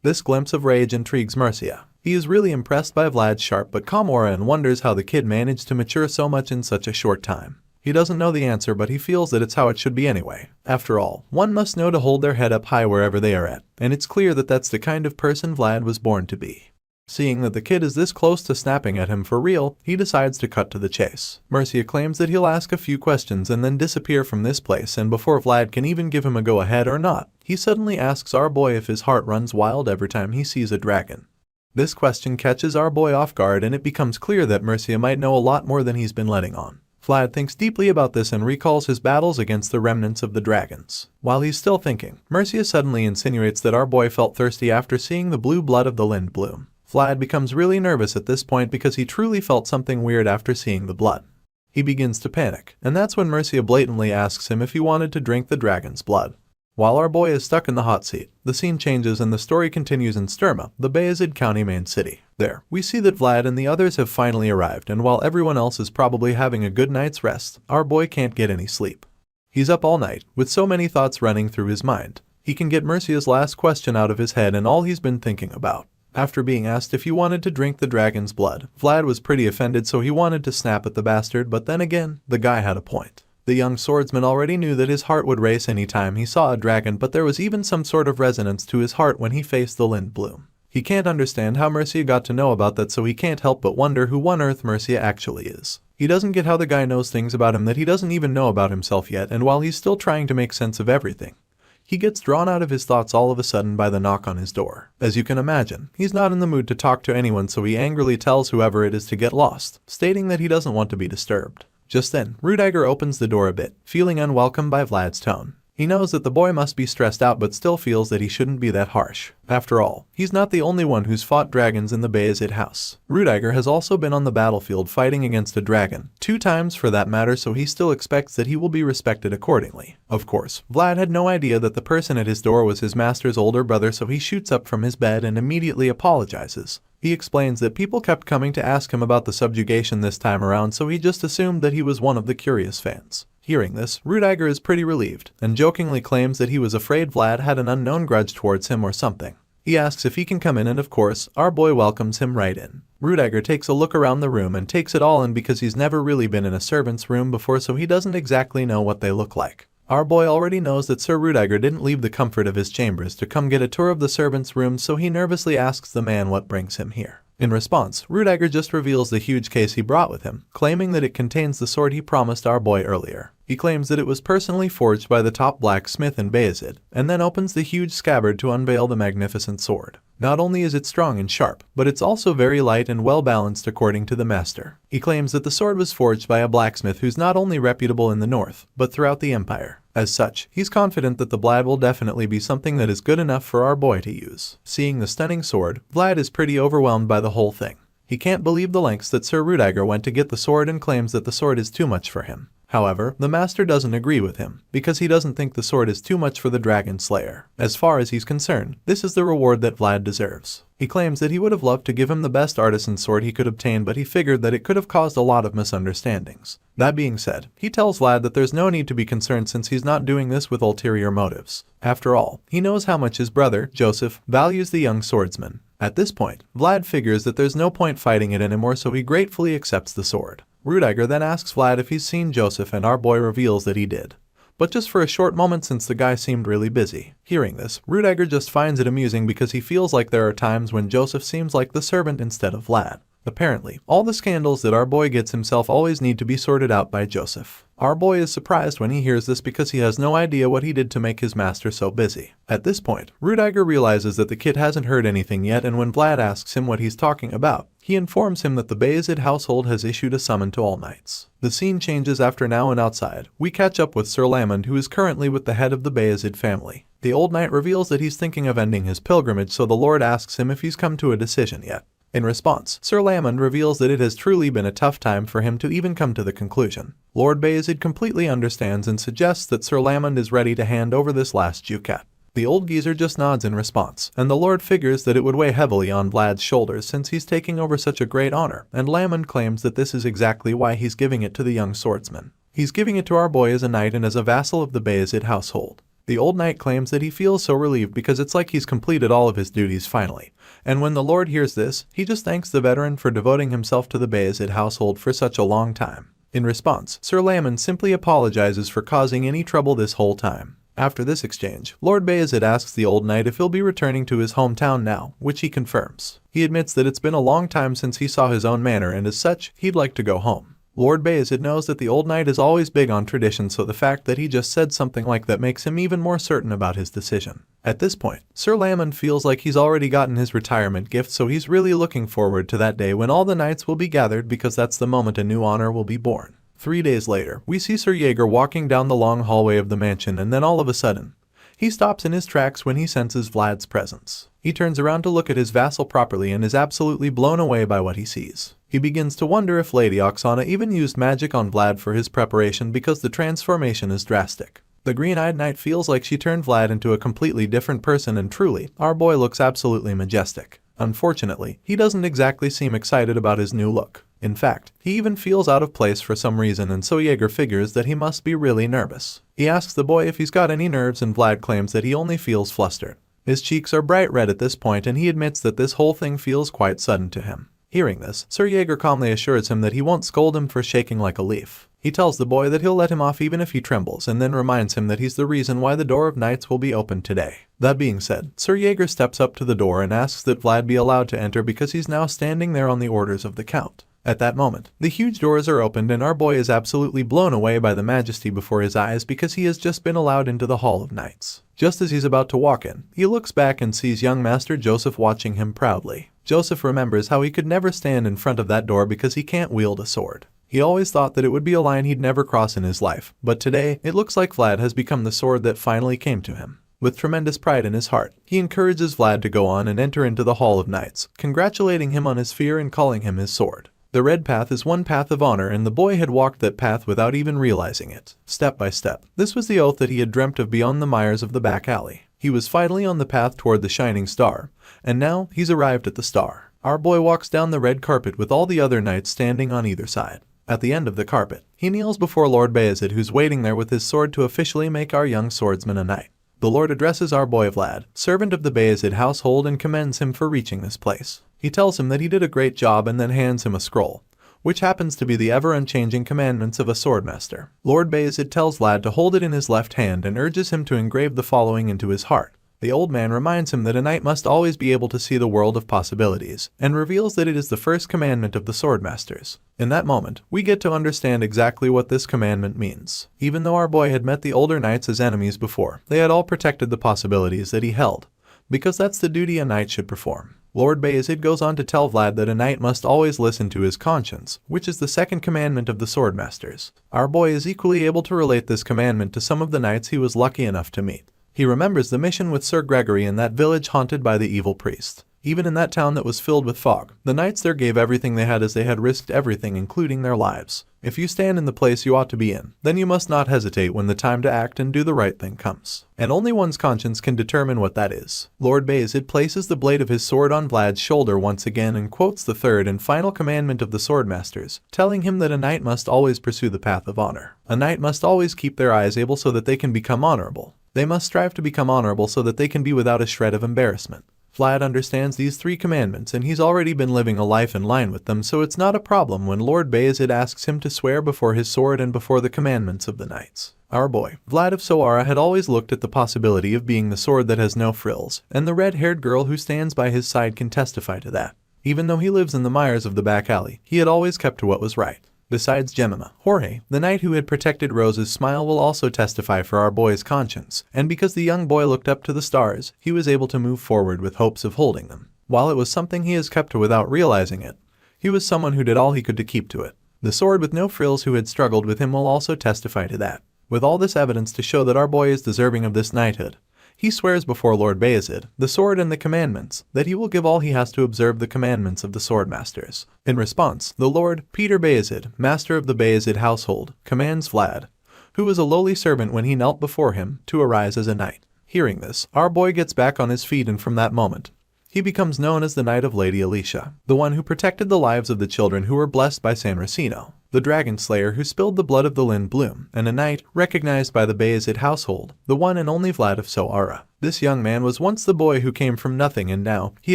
This glimpse of rage intrigues Mercia. He is really impressed by Vlad's sharp but calm aura and wonders how the kid managed to mature so much in such a short time. He doesn't know the answer, but he feels that it's how it should be anyway. After all, one must know to hold their head up high wherever they are at, and it's clear that that's the kind of person Vlad was born to be. Seeing that the kid is this close to snapping at him for real, he decides to cut to the chase. Mercia claims that he'll ask a few questions and then disappear from this place, and before Vlad can even give him a go-ahead or not, he suddenly asks our boy if his heart runs wild every time he sees a dragon. This question catches our boy off guard, and it becomes clear that Mercia might know a lot more than he's been letting on. Vlad thinks deeply about this and recalls his battles against the remnants of the dragons. While he's still thinking, Mercia suddenly insinuates that our boy felt thirsty after seeing the blue blood of the Lind bloom. Vlad becomes really nervous at this point because he truly felt something weird after seeing the blood. He begins to panic, and that's when Mercia blatantly asks him if he wanted to drink the dragon's blood. While our boy is stuck in the hot seat, the scene changes and the story continues in Sturma, the Bayezid County main city. There, we see that Vlad and the others have finally arrived, and while everyone else is probably having a good night's rest, our boy can't get any sleep. He's up all night, with so many thoughts running through his mind. He can get Mercia's last question out of his head and all he's been thinking about. After being asked if he wanted to drink the dragon's blood, Vlad was pretty offended, so he wanted to snap at the bastard, but then again, the guy had a point. The young swordsman already knew that his heart would race any time he saw a dragon, but there was even some sort of resonance to his heart when he faced the Lind bloom. He can't understand how Mercia got to know about that, so he can't help but wonder who on earth Mercia actually is. He doesn't get how the guy knows things about him that he doesn't even know about himself yet, and while he's still trying to make sense of everything, he gets drawn out of his thoughts all of a sudden by the knock on his door. As you can imagine, he's not in the mood to talk to anyone, so he angrily tells whoever it is to get lost, stating that he doesn't want to be disturbed. Just then, Rudiger opens the door a bit, feeling unwelcome by Vlad's tone. He knows that the boy must be stressed out but still feels that he shouldn't be that harsh. After all, he's not the only one who's fought dragons in the Bayezid house. Rudiger has also been on the battlefield fighting against a dragon, 2 times for that matter, so he still expects that he will be respected accordingly. Of course, Vlad had no idea that the person at his door was his master's older brother, so he shoots up from his bed and immediately apologizes. He explains that people kept coming to ask him about the subjugation this time around, so he just assumed that he was one of the curious fans. Hearing this, Rudiger is pretty relieved, and jokingly claims that he was afraid Vlad had an unknown grudge towards him or something. He asks if he can come in, and of course, our boy welcomes him right in. Rudiger takes a look around the room and takes it all in because he's never really been in a servant's room before, so he doesn't exactly know what they look like. Our boy already knows that Sir Rudiger didn't leave the comfort of his chambers to come get a tour of the servants' room, so he nervously asks the man what brings him here. In response, Rudiger just reveals the huge case he brought with him, claiming that it contains the sword he promised our boy earlier. He claims that it was personally forged by the top blacksmith in Bayezid, and then opens the huge scabbard to unveil the magnificent sword. Not only is it strong and sharp, but it's also very light and well balanced according to the master. He claims that the sword was forged by a blacksmith who's not only reputable in the north, but throughout the empire. As such, he's confident that the blade will definitely be something that is good enough for our boy to use. Seeing the stunning sword, Vlad is pretty overwhelmed by the whole thing. He can't believe the lengths that Sir Rudiger went to get the sword and claims that the sword is too much for him. However, the master doesn't agree with him, because he doesn't think the sword is too much for the dragon slayer. As far as he's concerned, this is the reward that Vlad deserves. He claims that he would have loved to give him the best artisan sword he could obtain, but he figured that it could have caused a lot of misunderstandings. That being said, he tells Vlad that there's no need to be concerned since he's not doing this with ulterior motives. After all, he knows how much his brother, Joseph, values the young swordsman. At this point, Vlad figures that there's no point fighting it anymore, so he gratefully accepts the sword. Rudiger then asks Vlad if he's seen Joseph, and our boy reveals that he did, but just for a short moment since the guy seemed really busy. Hearing this, Rudiger just finds it amusing because he feels like there are times when Joseph seems like the servant instead of Vlad. Apparently, all the scandals that our boy gets himself always need to be sorted out by Joseph. Our boy is surprised when he hears this because he has no idea what he did to make his master so busy. At this point, Rudiger realizes that the kid hasn't heard anything yet, and when Vlad asks him what he's talking about, he informs him that the Bayezid household has issued a summon to all knights. The scene changes after now, and outside, we catch up with Sir Lamond, who is currently with the head of the Bayezid family. The old knight reveals that he's thinking of ending his pilgrimage, so the Lord asks him if he's come to a decision yet. In response, Sir Lamond reveals that it has truly been a tough time for him to even come to the conclusion. Lord Bayezid completely understands and suggests that Sir Lamond is ready to hand over this last ducat. The old geezer just nods in response, and the Lord figures that it would weigh heavily on Vlad's shoulders since he's taking over such a great honor, and Lamond claims that this is exactly why he's giving it to the young swordsman. He's giving it to our boy as a knight and as a vassal of the Bayezid household. The old knight claims that he feels so relieved because it's like he's completed all of his duties finally. And when the Lord hears this, he just thanks the veteran for devoting himself to the Bayezid household for such a long time. In response, Sir Lamond simply apologizes for causing any trouble this whole time. After this exchange, Lord Bayezid asks the old knight if he'll be returning to his hometown now, which he confirms. He admits that it's been a long time since he saw his own manor, and as such, he'd like to go home. Lord Bayezid knows that the old knight is always big on tradition, so the fact that he just said something like that makes him even more certain about his decision. At this point, Sir Lamond feels like he's already gotten his retirement gift, so he's really looking forward to that day when all the knights will be gathered, because that's the moment a new honor will be born. 3 days later, we see Sir Jaeger walking down the long hallway of the mansion, and then all of a sudden, he stops in his tracks when he senses Vlad's presence. He turns around to look at his vassal properly and is absolutely blown away by what he sees. He begins to wonder if Lady Oksana even used magic on Vlad for his preparation, because the transformation is drastic. The green-eyed knight feels like she turned Vlad into a completely different person, and truly, our boy looks absolutely majestic. Unfortunately, he doesn't exactly seem excited about his new look. In fact, he even feels out of place for some reason, and so Jaeger figures that he must be really nervous. He asks the boy if he's got any nerves, and Vlad claims that he only feels flustered. His cheeks are bright red at this point, and he admits that this whole thing feels quite sudden to him. Hearing this, Sir Jaeger calmly assures him that he won't scold him for shaking like a leaf. He tells the boy that he'll let him off even if he trembles, and then reminds him that he's the reason why the door of knights will be opened today. That being said, Sir Jaeger steps up to the door and asks that Vlad be allowed to enter, because he's now standing there on the orders of the Count. At that moment, the huge doors are opened, and our boy is absolutely blown away by the majesty before his eyes, because he has just been allowed into the Hall of Knights. Just as he's about to walk in, he looks back and sees young Master Joseph watching him proudly. Joseph remembers how he could never stand in front of that door because he can't wield a sword. He always thought that it would be a line he'd never cross in his life, but today, it looks like Vlad has become the sword that finally came to him. With tremendous pride in his heart, he encourages Vlad to go on and enter into the Hall of Knights, congratulating him on his fear and calling him his sword. The red path is one path of honor, and the boy had walked that path without even realizing it. Step by step, this was the oath that he had dreamt of beyond the mires of the back alley. He was finally on the path toward the shining star, and now he's arrived at the star. Our boy walks down the red carpet with all the other knights standing on either side. At the end of the carpet, he kneels before Lord Bayezid, who's waiting there with his sword to officially make our young swordsman a knight. The Lord addresses our boy Vlad, servant of the Bayezid household, and commends him for reaching this place. He tells him that he did a great job and then hands him a scroll, which happens to be the ever-unchanging commandments of a swordmaster. Lord Bayezid tells Vlad to hold it in his left hand and urges him to engrave the following into his heart. The old man reminds him that a knight must always be able to see the world of possibilities, and reveals that it is the first commandment of the swordmasters. In that moment, we get to understand exactly what this commandment means. Even though our boy had met the older knights as enemies before, they had all protected the possibilities that he held, because that's the duty a knight should perform. Lord Bayezid goes on to tell Vlad that a knight must always listen to his conscience, which is the second commandment of the swordmasters. Our boy is equally able to relate this commandment to some of the knights he was lucky enough to meet. He remembers the mission with Sir Gregory in that village haunted by the evil priest. Even in that town that was filled with fog, the knights there gave everything they had, as they had risked everything, including their lives. If you stand in the place you ought to be in, then you must not hesitate when the time to act and do the right thing comes. And only one's conscience can determine what that is. Lord Bayezid places the blade of his sword on Vlad's shoulder once again and quotes the third and final commandment of the swordmasters, telling him that a knight must always pursue the path of honor. A knight must always keep their eyes able so that they can become honorable. They must strive to become honorable so that they can be without a shred of embarrassment. Vlad understands these 3 commandments, and he's already been living a life in line with them, so it's not a problem when Lord Bayezid asks him to swear before his sword and before the commandments of the knights. Our boy, Vlad of Sara, had always looked at the possibility of being the sword that has no frills, and the red-haired girl who stands by his side can testify to that. Even though he lives in the mires of the back alley, he had always kept to what was right. Besides Jemima, Jorge, the knight who had protected Rose's smile, will also testify for our boy's conscience, and because the young boy looked up to the stars, he was able to move forward with hopes of holding them. While it was something he has kept to without realizing it, he was someone who did all he could to keep to it. The sword with no frills who had struggled with him will also testify to that. With all this evidence to show that our boy is deserving of this knighthood, he swears before Lord Bayezid, the sword and the commandments, that he will give all he has to observe the commandments of the Swordmasters. In response, the Lord, Peter Bayezid, master of the Bayezid household, commands Vlad, who was a lowly servant when he knelt before him, to arise as a knight. Hearing this, our boy gets back on his feet, and from that moment, he becomes known as the Knight of Lady Alicia, the one who protected the lives of the children who were blessed by San Racino, the dragon slayer who spilled the blood of the Lind Bloom, and a knight recognized by the Bayezid household, the one and only Vlad of Sara. This young man was once the boy who came from nothing, and now he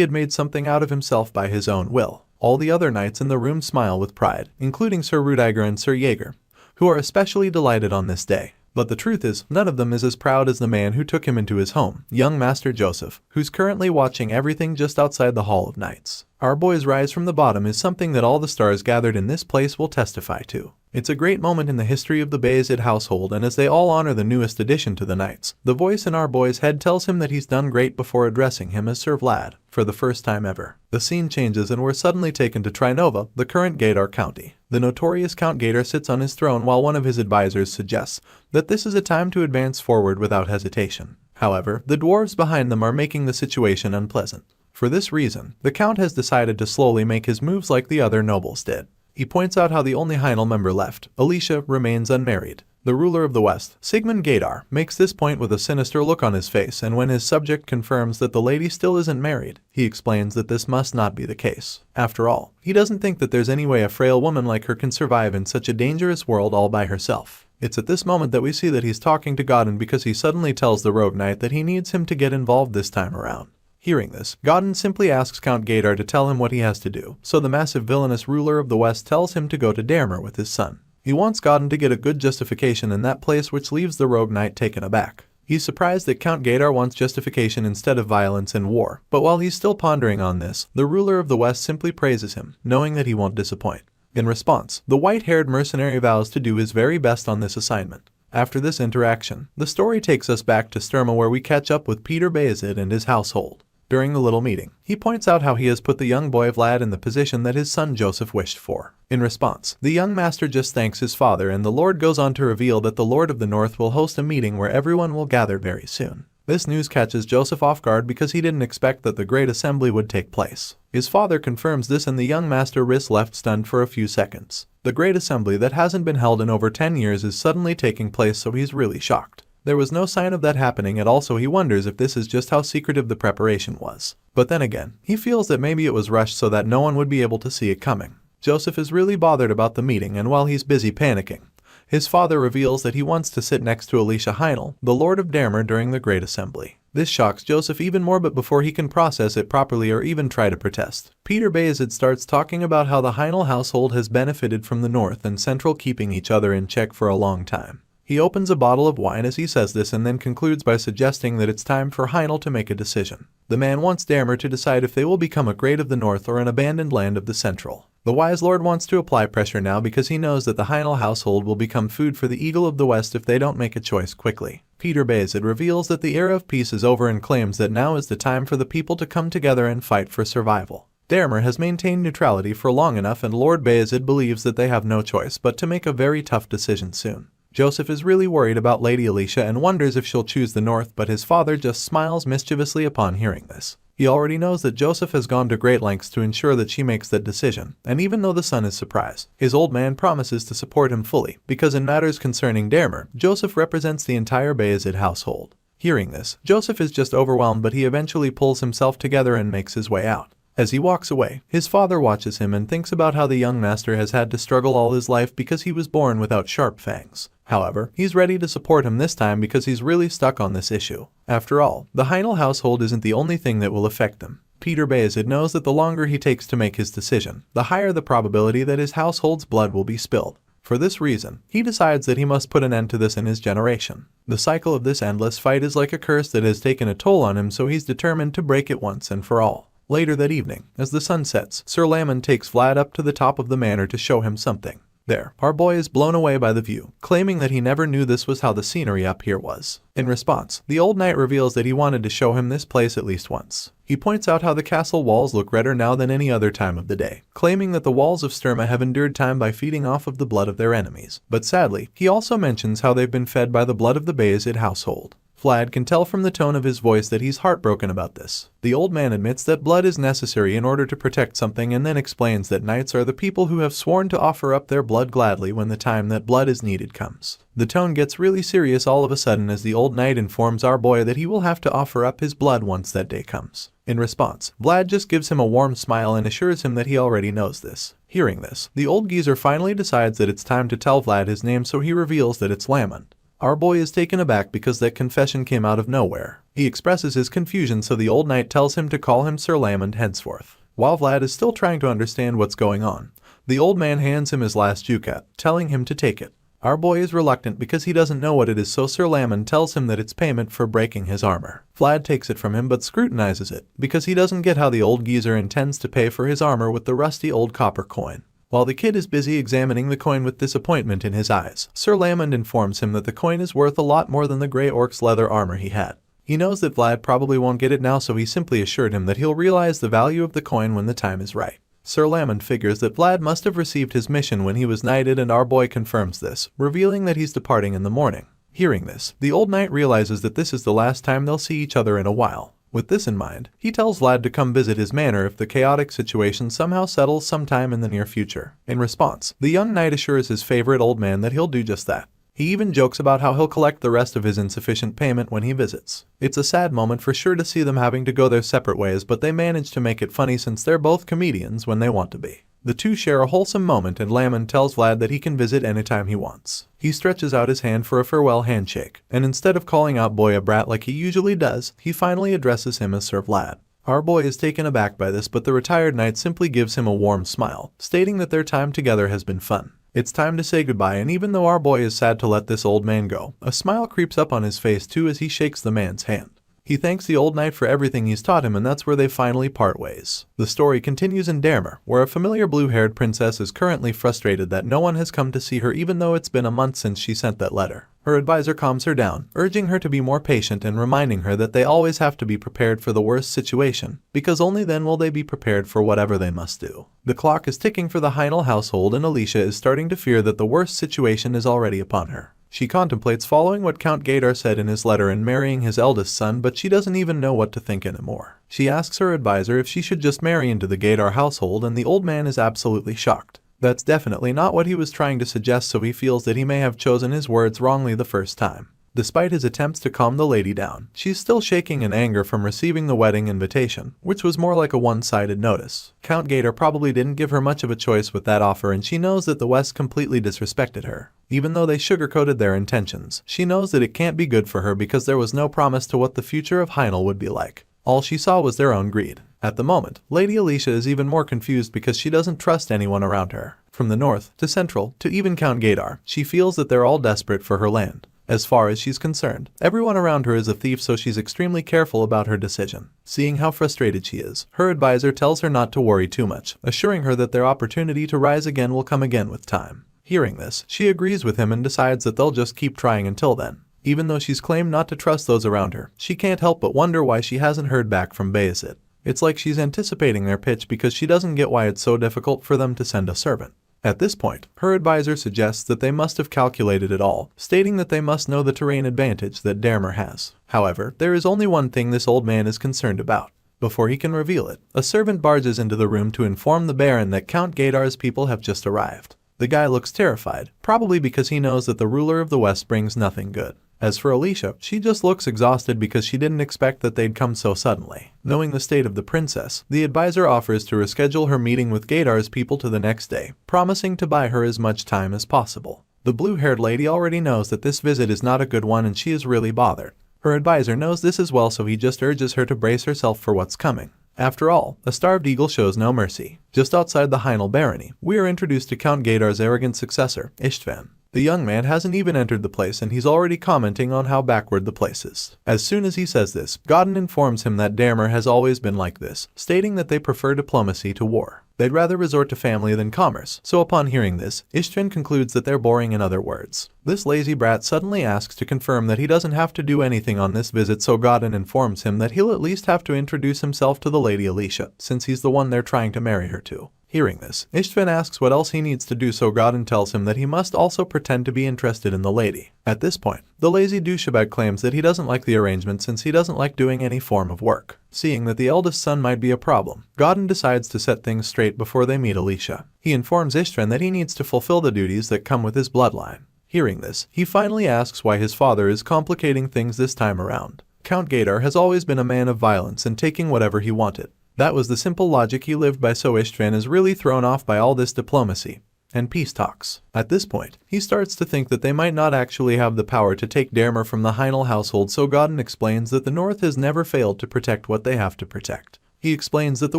had made something out of himself by his own will. All the other knights in the room smile with pride, including Sir Rudiger and Sir Jaeger, who are especially delighted on this day. But the truth is, none of them is as proud as the man who took him into his home, young Master Joseph, who's currently watching everything just outside the Hall of Knights. Our boy's rise from the bottom is something that all the stars gathered in this place will testify to. It's a great moment in the history of the Bayezid household, and as they all honor the newest addition to the Knights, the voice in our boy's head tells him that he's done great before addressing him as Sir Vlad, for the first time ever. The scene changes and we're suddenly taken to Trinova, the current Gator County. The notorious Count Gator sits on his throne while one of his advisors suggests that this is a time to advance forward without hesitation. However, the dwarves behind them are making the situation unpleasant. For this reason, the Count has decided to slowly make his moves like the other nobles did. He points out how the only Heinel member left, Alicia, remains unmarried. The ruler of the West, Sigmund Gaidar, makes this point with a sinister look on his face, and when his subject confirms that the lady still isn't married, he explains that this must not be the case. After all, he doesn't think that there's any way a frail woman like her can survive in such a dangerous world all by herself. It's at this moment that we see that he's talking to Godin, because he suddenly tells the rogue knight that he needs him to get involved this time around. Hearing this, Godin simply asks Count Gaidar to tell him what he has to do, so the massive villainous ruler of the West tells him to go to Damer with his son. He wants Godin to get a good justification in that place, which leaves the rogue knight taken aback. He's surprised that Count Gaidar wants justification instead of violence and war, but while he's still pondering on this, the ruler of the West simply praises him, knowing that he won't disappoint. In response, the white-haired mercenary vows to do his very best on this assignment. After this interaction, the story takes us back to Sturma, where we catch up with Peter Bayezid and his household. During the little meeting, he points out how he has put the young boy Vlad in the position that his son Joseph wished for. In response, the young master just thanks his father, and the Lord goes on to reveal that the Lord of the North will host a meeting where everyone will gather very soon. This news catches Joseph off guard because he didn't expect that the Great Assembly would take place. His father confirms this, and the young master is left stunned for a few seconds. The Great Assembly that hasn't been held in over 10 years is suddenly taking place, so he's really shocked. There was no sign of that happening at all, so he wonders if this is just how secretive the preparation was. But then again, he feels that maybe it was rushed so that no one would be able to see it coming. Joseph is really bothered about the meeting, and while he's busy panicking, his father reveals that he wants to sit next to Alicia Heinel, the Lord of Damer, during the Great Assembly. This shocks Joseph even more, but before he can process it properly or even try to protest, Peter Bayezid starts talking about how the Heinel household has benefited from the North and Central keeping each other in check for a long time. He opens a bottle of wine as he says this, and then concludes by suggesting that it's time for Heinel to make a decision. The man wants Damer to decide if they will become a Great of the North or an abandoned land of the Central. The wise lord wants to apply pressure now because he knows that the Heinel household will become food for the Eagle of the West if they don't make a choice quickly. Peter Bayezid reveals that the era of peace is over and claims that now is the time for the people to come together and fight for survival. Damer has maintained neutrality for long enough, and Lord Bayezid believes that they have no choice but to make a very tough decision soon. Joseph is really worried about Lady Alicia and wonders if she'll choose the North, but his father just smiles mischievously upon hearing this. He already knows that Joseph has gone to great lengths to ensure that she makes that decision, and even though the son is surprised, his old man promises to support him fully, because in matters concerning Damer, Joseph represents the entire Bayezid household. Hearing this, Joseph is just overwhelmed, but he eventually pulls himself together and makes his way out. As he walks away, his father watches him and thinks about how the young master has had to struggle all his life because he was born without sharp fangs. However, he's ready to support him this time because he's really stuck on this issue. After all, the Heinel household isn't the only thing that will affect them. Peter Bayezid knows that the longer he takes to make his decision, the higher the probability that his household's blood will be spilled. For this reason, he decides that he must put an end to this in his generation. The cycle of this endless fight is like a curse that has taken a toll on him, so he's determined to break it once and for all. Later that evening, as the sun sets, Sir Lamon takes Vlad up to the top of the manor to show him something. There, our boy is blown away by the view, claiming that he never knew this was how the scenery up here was. In response, the old knight reveals that he wanted to show him this place at least once. He points out how the castle walls look redder now than any other time of the day, claiming that the walls of Sturma have endured time by feeding off of the blood of their enemies. But sadly, he also mentions how they've been fed by the blood of the Bayezid household. Vlad can tell from the tone of his voice that he's heartbroken about this. The old man admits that blood is necessary in order to protect something and then explains that knights are the people who have sworn to offer up their blood gladly when the time that blood is needed comes. The tone gets really serious all of a sudden as the old knight informs our boy that he will have to offer up his blood once that day comes. In response, Vlad just gives him a warm smile and assures him that he already knows this. Hearing this, the old geezer finally decides that it's time to tell Vlad his name, so he reveals that it's Lamon. Our boy is taken aback because that confession came out of nowhere. He expresses his confusion, so the old knight tells him to call him Sir Lamon henceforth. While Vlad is still trying to understand what's going on, the old man hands him his last ducat, telling him to take it. Our boy is reluctant because he doesn't know what it is, so Sir Lamon tells him that it's payment for breaking his armor. Vlad takes it from him but scrutinizes it, because he doesn't get how the old geezer intends to pay for his armor with the rusty old copper coin. While the kid is busy examining the coin with disappointment in his eyes, Sir Lamon informs him that the coin is worth a lot more than the Grey Orc's leather armor he had. He knows that Vlad probably won't get it now, so he simply assured him that he'll realize the value of the coin when the time is right. Sir Lamon figures that Vlad must have received his mission when he was knighted, and our boy confirms this, revealing that he's departing in the morning. Hearing this, the old knight realizes that this is the last time they'll see each other in a while. With this in mind, he tells Vlad to come visit his manor if the chaotic situation somehow settles sometime in the near future. In response, the young knight assures his favorite old man that he'll do just that. He even jokes about how he'll collect the rest of his insufficient payment when he visits. It's a sad moment for sure to see them having to go their separate ways, but they manage to make it funny since they're both comedians when they want to be. The two share a wholesome moment, and Lamon tells Vlad that he can visit anytime he wants. He stretches out his hand for a farewell handshake, and instead of calling out boy a brat like he usually does, he finally addresses him as Sir Vlad. Our boy is taken aback by this, but the retired knight simply gives him a warm smile, stating that their time together has been fun. It's time to say goodbye, and even though our boy is sad to let this old man go, a smile creeps up on his face too as he shakes the man's hand. He thanks the old knight for everything he's taught him, and that's where they finally part ways. The story continues in Dermer, where a familiar blue-haired princess is currently frustrated that no one has come to see her even though it's been a month since she sent that letter. Her advisor calms her down, urging her to be more patient and reminding her that they always have to be prepared for the worst situation, because only then will they be prepared for whatever they must do. The clock is ticking for the Heinel household, and Alicia is starting to fear that the worst situation is already upon her. She contemplates following what Count Gaydar said in his letter and marrying his eldest son, but she doesn't even know what to think anymore. She asks her advisor if she should just marry into the Gaydar household, and the old man is absolutely shocked. That's definitely not what he was trying to suggest, so he feels that he may have chosen his words wrongly the first time. Despite his attempts to calm the lady down, she's still shaking in anger from receiving the wedding invitation, which was more like a one-sided notice. Count Gaydar probably didn't give her much of a choice with that offer, and she knows that the West completely disrespected her. Even though they sugarcoated their intentions, she knows that it can't be good for her because there was no promise to what the future of Heinel would be like. All she saw was their own greed. At the moment, Lady Alicia is even more confused because she doesn't trust anyone around her. From the north, to central, to even Count Gaydar, she feels that they're all desperate for her land. As far as she's concerned, everyone around her is a thief, so she's extremely careful about her decision. Seeing how frustrated she is, her advisor tells her not to worry too much, assuring her that their opportunity to rise again will come again with time. Hearing this, she agrees with him and decides that they'll just keep trying until then. Even though she's claimed not to trust those around her, she can't help but wonder why she hasn't heard back from Bayezid. It's like she's anticipating their pitch because she doesn't get why it's so difficult for them to send a servant. At this point, her advisor suggests that they must have calculated it all, stating that they must know the terrain advantage that Dermer has. However, there is only one thing this old man is concerned about. Before he can reveal it, a servant barges into the room to inform the Baron that Count Gaydar's people have just arrived. The guy looks terrified, probably because he knows that the ruler of the West brings nothing good. As for Alicia, she just looks exhausted because she didn't expect that they'd come so suddenly. Knowing the state of the princess, the advisor offers to reschedule her meeting with Gaydar's people to the next day, promising to buy her as much time as possible. The blue-haired lady already knows that this visit is not a good one, and she is really bothered. Her advisor knows this as well, so he just urges her to brace herself for what's coming. After all, a starved eagle shows no mercy. Just outside the Heinel barony, we are introduced to Count Gaydar's arrogant successor, Istvan. The young man hasn't even entered the place and he's already commenting on how backward the place is. As soon as he says this, Godin informs him that Dermer has always been like this, stating that they prefer diplomacy to war. They'd rather resort to family than commerce, so upon hearing this, Ishtvan concludes that they're boring in other words. This lazy brat suddenly asks to confirm that he doesn't have to do anything on this visit, so Godin informs him that he'll at least have to introduce himself to the lady Alicia, since he's the one they're trying to marry her to. Hearing this, Ishtvan asks what else he needs to do, so Godin tells him that he must also pretend to be interested in the lady. At this point, the lazy douchebag claims that he doesn't like the arrangement since he doesn't like doing any form of work. Seeing that the eldest son might be a problem, Godin decides to set things straight before they meet Alicia. He informs Ishtvan that he needs to fulfill the duties that come with his bloodline. Hearing this, he finally asks why his father is complicating things this time around. Count Gaydar has always been a man of violence and taking whatever he wanted. That was the simple logic he lived by, so Ishtvan is really thrown off by all this diplomacy and peace talks. At this point, he starts to think that they might not actually have the power to take Dermer from the Heinel household, so Godin explains that the North has never failed to protect what they have to protect. He explains that the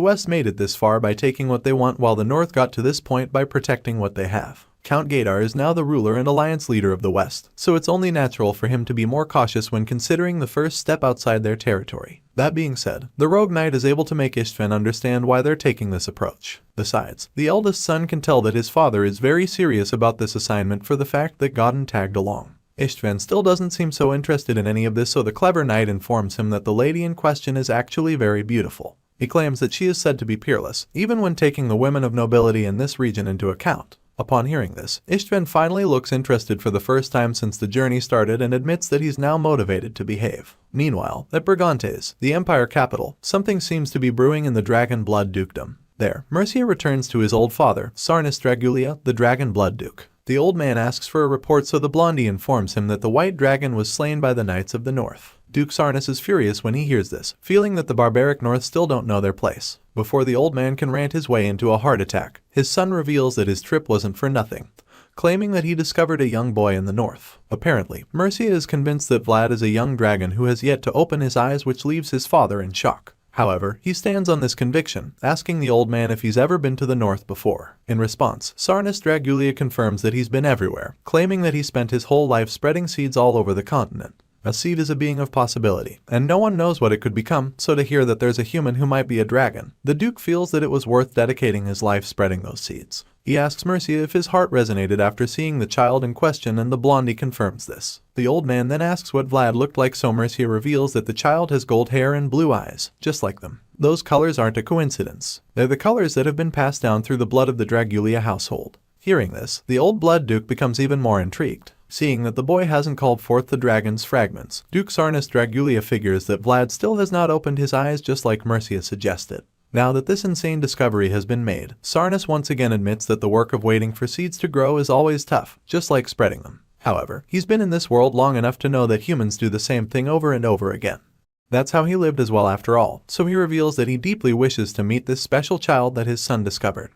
West made it this far by taking what they want, while the North got to this point by protecting what they have. Count Gaydar is now the ruler and alliance leader of the West, so it's only natural for him to be more cautious when considering the first step outside their territory. That being said, the rogue knight is able to make Ishtvan understand why they're taking this approach. Besides, the eldest son can tell that his father is very serious about this assignment for the fact that Godin tagged along. Ishtvan still doesn't seem so interested in any of this, so the clever knight informs him that the lady in question is actually very beautiful. He claims that she is said to be peerless, even when taking the women of nobility in this region into account. Upon hearing this, Ishtvan finally looks interested for the first time since the journey started and admits that he's now motivated to behave. Meanwhile, at Brigantes, the Empire capital, something seems to be brewing in the Dragon Blood Dukedom. There, Mercia returns to his old father, Sarnis Dragulia, the Dragon Blood Duke. The old man asks for a report, so the blondie informs him that the white dragon was slain by the Knights of the North. Duke Sarnis is furious when he hears this, feeling that the barbaric North still don't know their place. Before the old man can rant his way into a heart attack, his son reveals that his trip wasn't for nothing, claiming that he discovered a young boy in the north. Apparently, Mercia is convinced that Vlad is a young dragon who has yet to open his eyes, which leaves his father in shock. However, he stands on this conviction, asking the old man if he's ever been to the north before. In response, Sarnis Dragulia confirms that he's been everywhere, claiming that he spent his whole life spreading seeds all over the continent. A seed is a being of possibility, and no one knows what it could become, so to hear that there's a human who might be a dragon, the Duke feels that it was worth dedicating his life spreading those seeds. He asks Mercia if his heart resonated after seeing the child in question, and the blondie confirms this. The old man then asks what Vlad looked like, so Mercia reveals that the child has gold hair and blue eyes, just like them. Those colors aren't a coincidence. They're the colors that have been passed down through the blood of the Dragulia household. Hearing this, the old blood Duke becomes even more intrigued. Seeing that the boy hasn't called forth the dragon's fragments, Duke Sarnis Dragulia figures that Vlad still has not opened his eyes, just like Mercia suggested. Now that this insane discovery has been made, Sarnis once again admits that the work of waiting for seeds to grow is always tough, just like spreading them. However, he's been in this world long enough to know that humans do the same thing over and over again. That's how he lived as well after all, so he reveals that he deeply wishes to meet this special child that his son discovered.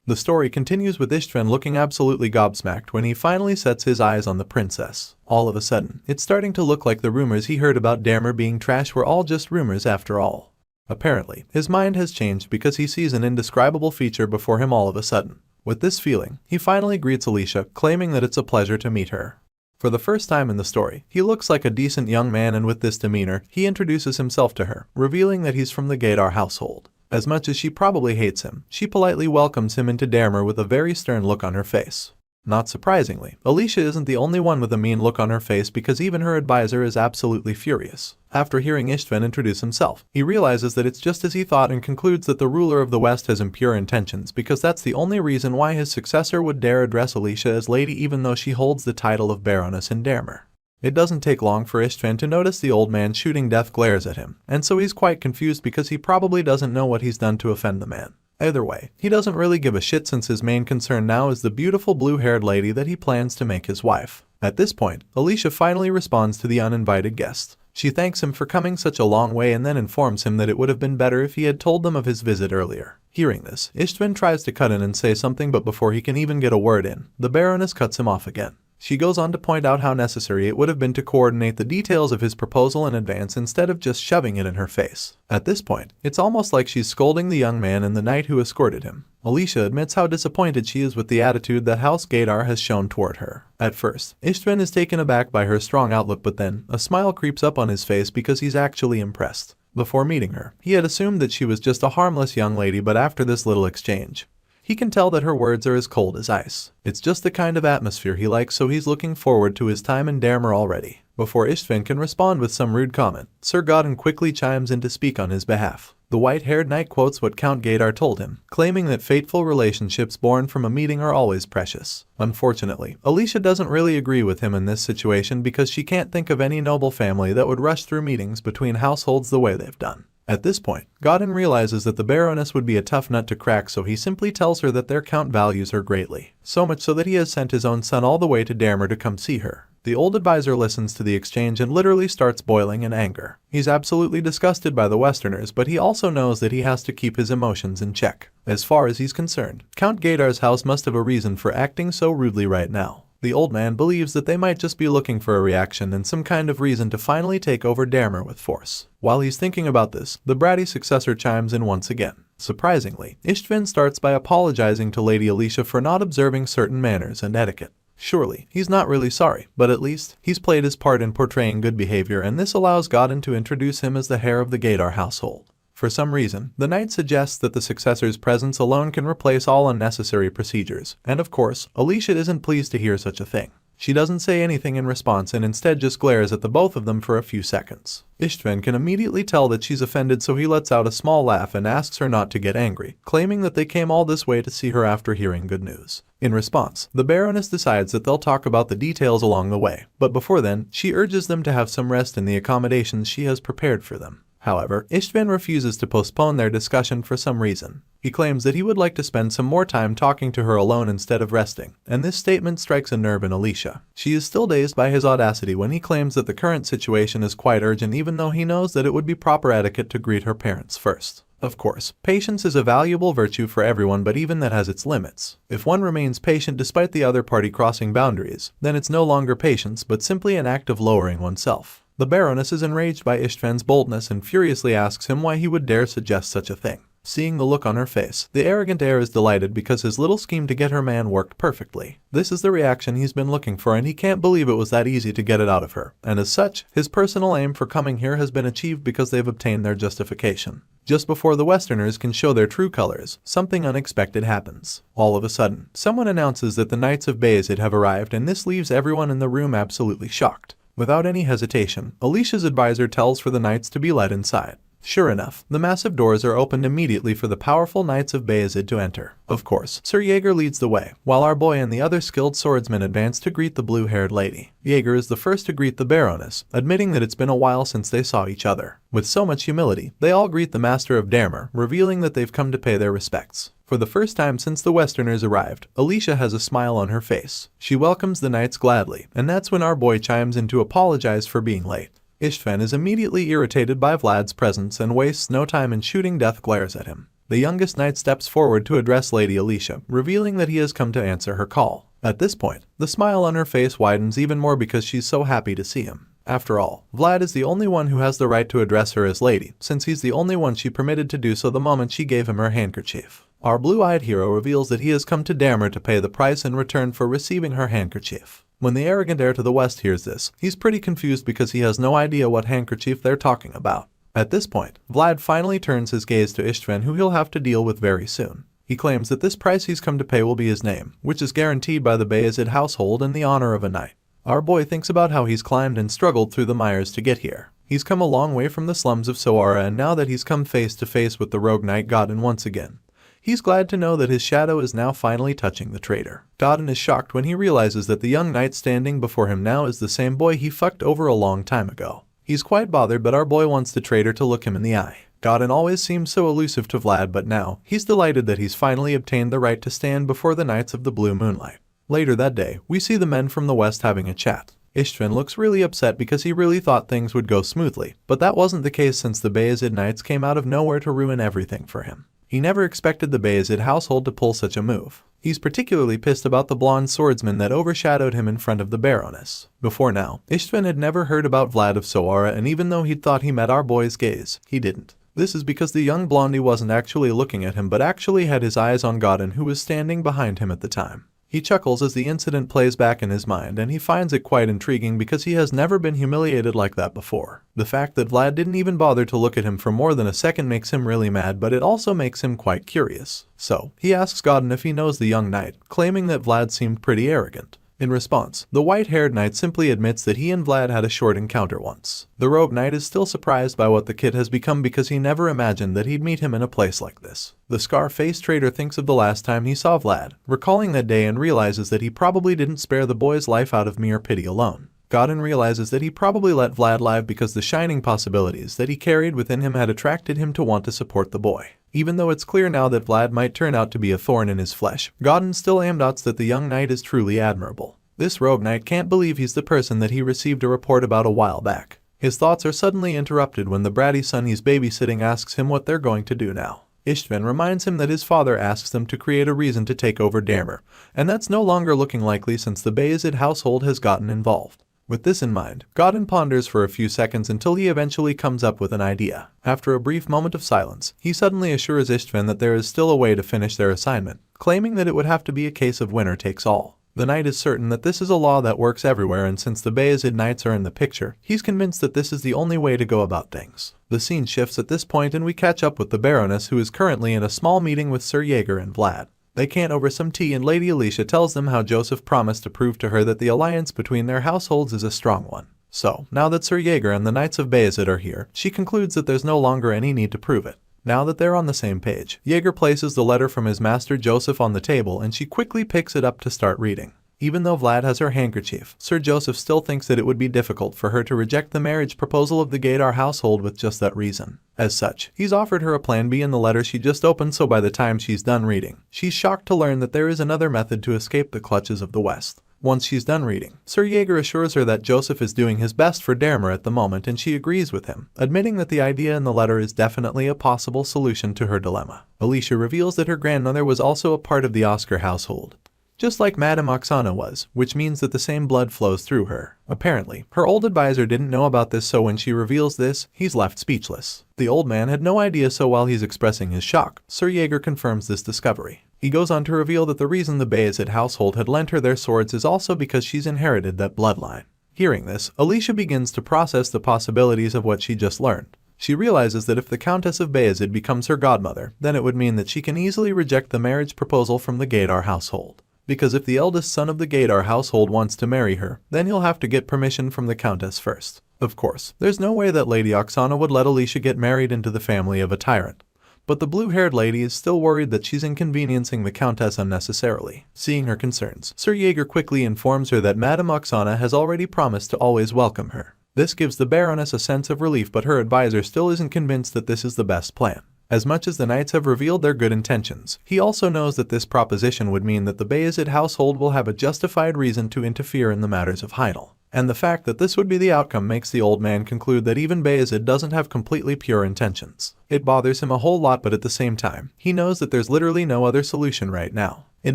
The story continues with Ishtvan looking absolutely gobsmacked when he finally sets his eyes on the princess. All of a sudden, it's starting to look like the rumors he heard about Dermer being trash were all just rumors after all. Apparently, his mind has changed because he sees an indescribable feature before him all of a sudden. With this feeling, he finally greets Alicia, claiming that it's a pleasure to meet her. For the first time in the story, he looks like a decent young man, and with this demeanor, he introduces himself to her, revealing that he's from the Gaydar household. As much as she probably hates him, she politely welcomes him into Dermer with a very stern look on her face. Not surprisingly, Alicia isn't the only one with a mean look on her face, because even her advisor is absolutely furious. After hearing Ishtvan introduce himself, he realizes that it's just as he thought and concludes that the ruler of the West has impure intentions, because that's the only reason why his successor would dare address Alicia as lady, even though she holds the title of Baroness in Dermer. It doesn't take long for Ishtvan to notice the old man shooting death glares at him, and so he's quite confused because he probably doesn't know what he's done to offend the man. Either way, he doesn't really give a shit, since his main concern now is the beautiful blue-haired lady that he plans to make his wife. At this point, Alicia finally responds to the uninvited guest. She thanks him for coming such a long way and then informs him that it would have been better if he had told them of his visit earlier. Hearing this, Ishtvan tries to cut in and say something, but before he can even get a word in, the Baroness cuts him off again. She goes on to point out how necessary it would have been to coordinate the details of his proposal in advance instead of just shoving it in her face. At this point, it's almost like she's scolding the young man and the knight who escorted him. Alicia admits how disappointed she is with the attitude that House Gaydar has shown toward her. At first, Istvan is taken aback by her strong outlook, but then a smile creeps up on his face because he's actually impressed. Before meeting her, he had assumed that she was just a harmless young lady, but after this little exchange, he can tell that her words are as cold as ice. It's just the kind of atmosphere he likes, so he's looking forward to his time in Dahmer already. Before Istvan can respond with some rude comment, Sir Godin quickly chimes in to speak on his behalf. The white-haired knight quotes what Count Gaydar told him, claiming that fateful relationships born from a meeting are always precious. Unfortunately, Alicia doesn't really agree with him in this situation because she can't think of any noble family that would rush through meetings between households the way they've done. At this point, Godin realizes that the Baroness would be a tough nut to crack, so he simply tells her that their count values her greatly. So much so that he has sent his own son all the way to Dahmer to come see her. The old advisor listens to the exchange and literally starts boiling in anger. He's absolutely disgusted by the Westerners, but he also knows that he has to keep his emotions in check. As far as he's concerned, Count Gaydar's house must have a reason for acting so rudely right now. The old man believes that they might just be looking for a reaction and some kind of reason to finally take over Dahmer with force. While he's thinking about this, the bratty successor chimes in once again. Surprisingly, Istvan starts by apologizing to Lady Alicia for not observing certain manners and etiquette. Surely, he's not really sorry, but at least, he's played his part in portraying good behavior, and this allows Godin to introduce him as the heir of the Gaydar household. For some reason, the knight suggests that the successor's presence alone can replace all unnecessary procedures, and of course, Alicia isn't pleased to hear such a thing. She doesn't say anything in response and instead just glares at the both of them for a few seconds. Istvan can immediately tell that she's offended, so he lets out a small laugh and asks her not to get angry, claiming that they came all this way to see her after hearing good news. In response, the Baroness decides that they'll talk about the details along the way, but before then, she urges them to have some rest in the accommodations she has prepared for them. However, Istvan refuses to postpone their discussion for some reason. He claims that he would like to spend some more time talking to her alone instead of resting, and this statement strikes a nerve in Alicia. She is still dazed by his audacity when he claims that the current situation is quite urgent, even though he knows that it would be proper etiquette to greet her parents first. Of course, patience is a valuable virtue for everyone, but even that has its limits. If one remains patient despite the other party crossing boundaries, then it's no longer patience but simply an act of lowering oneself. The Baroness is enraged by Istvan's boldness and furiously asks him why he would dare suggest such a thing. Seeing the look on her face, the arrogant heir is delighted because his little scheme to get her man worked perfectly. This is the reaction he's been looking for, and he can't believe it was that easy to get it out of her. And as such, his personal aim for coming here has been achieved because they've obtained their justification. Just before the Westerners can show their true colors, something unexpected happens. All of a sudden, someone announces that the Knights of Bayezid have arrived, and this leaves everyone in the room absolutely shocked. Without any hesitation, Alicia's advisor tells for the knights to be led inside. Sure enough, the massive doors are opened immediately for the powerful Knights of Bayezid to enter. Of course, Sir Jaeger leads the way, while our boy and the other skilled swordsmen advance to greet the blue-haired lady. Jaeger is the first to greet the Baroness, admitting that it's been a while since they saw each other. With so much humility, they all greet the Master of Dahmer, revealing that they've come to pay their respects. For the first time since the Westerners arrived, Alicia has a smile on her face. She welcomes the knights gladly, and that's when our boy chimes in to apologize for being late. Istvan is immediately irritated by Vlad's presence and wastes no time in shooting death glares at him. The youngest knight steps forward to address Lady Alicia, revealing that he has come to answer her call. At this point, the smile on her face widens even more because she's so happy to see him. After all, Vlad is the only one who has the right to address her as lady, since he's the only one she permitted to do so the moment she gave him her handkerchief. Our blue-eyed hero reveals that he has come to Dahmer to pay the price in return for receiving her handkerchief. When the arrogant heir to the west hears this, he's pretty confused because he has no idea what handkerchief they're talking about. At this point, Vlad finally turns his gaze to Istvan, who he'll have to deal with very soon. He claims that this price he's come to pay will be his name, which is guaranteed by the Bayezid household in the honor of a knight. Our boy thinks about how he's climbed and struggled through the mires to get here. He's come a long way from the slums of Sara, and now that he's come face to face with the rogue knight Godin once again, he's glad to know that his shadow is now finally touching the traitor. Godin is shocked when he realizes that the young knight standing before him now is the same boy he fucked over a long time ago. He's quite bothered, but our boy wants the traitor to look him in the eye. Godin always seemed so elusive to Vlad, but now, he's delighted that he's finally obtained the right to stand before the Knights of the Blue Moonlight. Later that day, we see the men from the west having a chat. Istvan looks really upset because he really thought things would go smoothly, but that wasn't the case since the Bayezid Knights came out of nowhere to ruin everything for him. He never expected the Bayezid household to pull such a move. He's particularly pissed about the blonde swordsman that overshadowed him in front of the Baroness. Before now, Istvan had never heard about Vlad of Sara, and even though he'd thought he met our boy's gaze, he didn't. This is because the young blondie wasn't actually looking at him but actually had his eyes on Godin, who was standing behind him at the time. He chuckles as the incident plays back in his mind, and he finds it quite intriguing because he has never been humiliated like that before. The fact that Vlad didn't even bother to look at him for more than a second makes him really mad, but it also makes him quite curious. So, he asks Godin if he knows the young knight, claiming that Vlad seemed pretty arrogant. In response, the white-haired knight simply admits that he and Vlad had a short encounter once. The rogue knight is still surprised by what the kid has become because he never imagined that he'd meet him in a place like this. The scar-faced trader thinks of the last time he saw Vlad, recalling that day, and realizes that he probably didn't spare the boy's life out of mere pity alone. Godin realizes that he probably let Vlad live because the shining possibilities that he carried within him had attracted him to want to support the boy. Even though it's clear now that Vlad might turn out to be a thorn in his flesh, Godin still amdots that the young knight is truly admirable. This rogue knight can't believe he's the person that he received a report about a while back. His thoughts are suddenly interrupted when the bratty son he's babysitting asks him what they're going to do now. Istvan reminds him that his father asks them to create a reason to take over Dermer, and that's no longer looking likely since the Bayezid household has gotten involved. With this in mind, Godin ponders for a few seconds until he eventually comes up with an idea. After a brief moment of silence, he suddenly assures Istvan that there is still a way to finish their assignment, claiming that it would have to be a case of winner takes all. The knight is certain that this is a law that works everywhere, and since the Bayezid knights are in the picture, he's convinced that this is the only way to go about things. The scene shifts at this point and we catch up with the Baroness, who is currently in a small meeting with Sir Jaeger and Vlad. They can't over some tea, and Lady Alicia tells them how Joseph promised to prove to her that the alliance between their households is a strong one. So, now that Sir Jaeger and the Knights of Bayezid are here, she concludes that there's no longer any need to prove it. Now that they're on the same page, Jaeger places the letter from his master Joseph on the table and she quickly picks it up to start reading. Even though Vlad has her handkerchief, Sir Joseph still thinks that it would be difficult for her to reject the marriage proposal of the Gaidar household with just that reason. As such, he's offered her a plan B in the letter she just opened, so by the time she's done reading, she's shocked to learn that there is another method to escape the clutches of the West. Once she's done reading, Sir Jaeger assures her that Joseph is doing his best for Dermer at the moment, and she agrees with him, admitting that the idea in the letter is definitely a possible solution to her dilemma. Alicia reveals that her grandmother was also a part of the Oscar household, just like Madame Oksana was, which means that the same blood flows through her. Apparently, her old advisor didn't know about this, so when she reveals this, he's left speechless. The old man had no idea, so while he's expressing his shock, Sir Jaeger confirms this discovery. He goes on to reveal that the reason the Bayezid household had lent her their swords is also because she's inherited that bloodline. Hearing this, Alicia begins to process the possibilities of what she just learned. She realizes that if the Countess of Bayezid becomes her godmother, then it would mean that she can easily reject the marriage proposal from the Gaidar household. Because if the eldest son of the Gaidar household wants to marry her, then he'll have to get permission from the Countess first. Of course, there's no way that Lady Oksana would let Alicia get married into the family of a tyrant. But the blue-haired lady is still worried that she's inconveniencing the Countess unnecessarily. Seeing her concerns, Sir Jaeger quickly informs her that Madame Oksana has already promised to always welcome her. This gives the Baroness a sense of relief, but her advisor still isn't convinced that this is the best plan. As much as the knights have revealed their good intentions, he also knows that this proposition would mean that the Bayezid household will have a justified reason to interfere in the matters of Heidel. And the fact that this would be the outcome makes the old man conclude that even Bayezid doesn't have completely pure intentions. It bothers him a whole lot, but at the same time, he knows that there's literally no other solution right now. It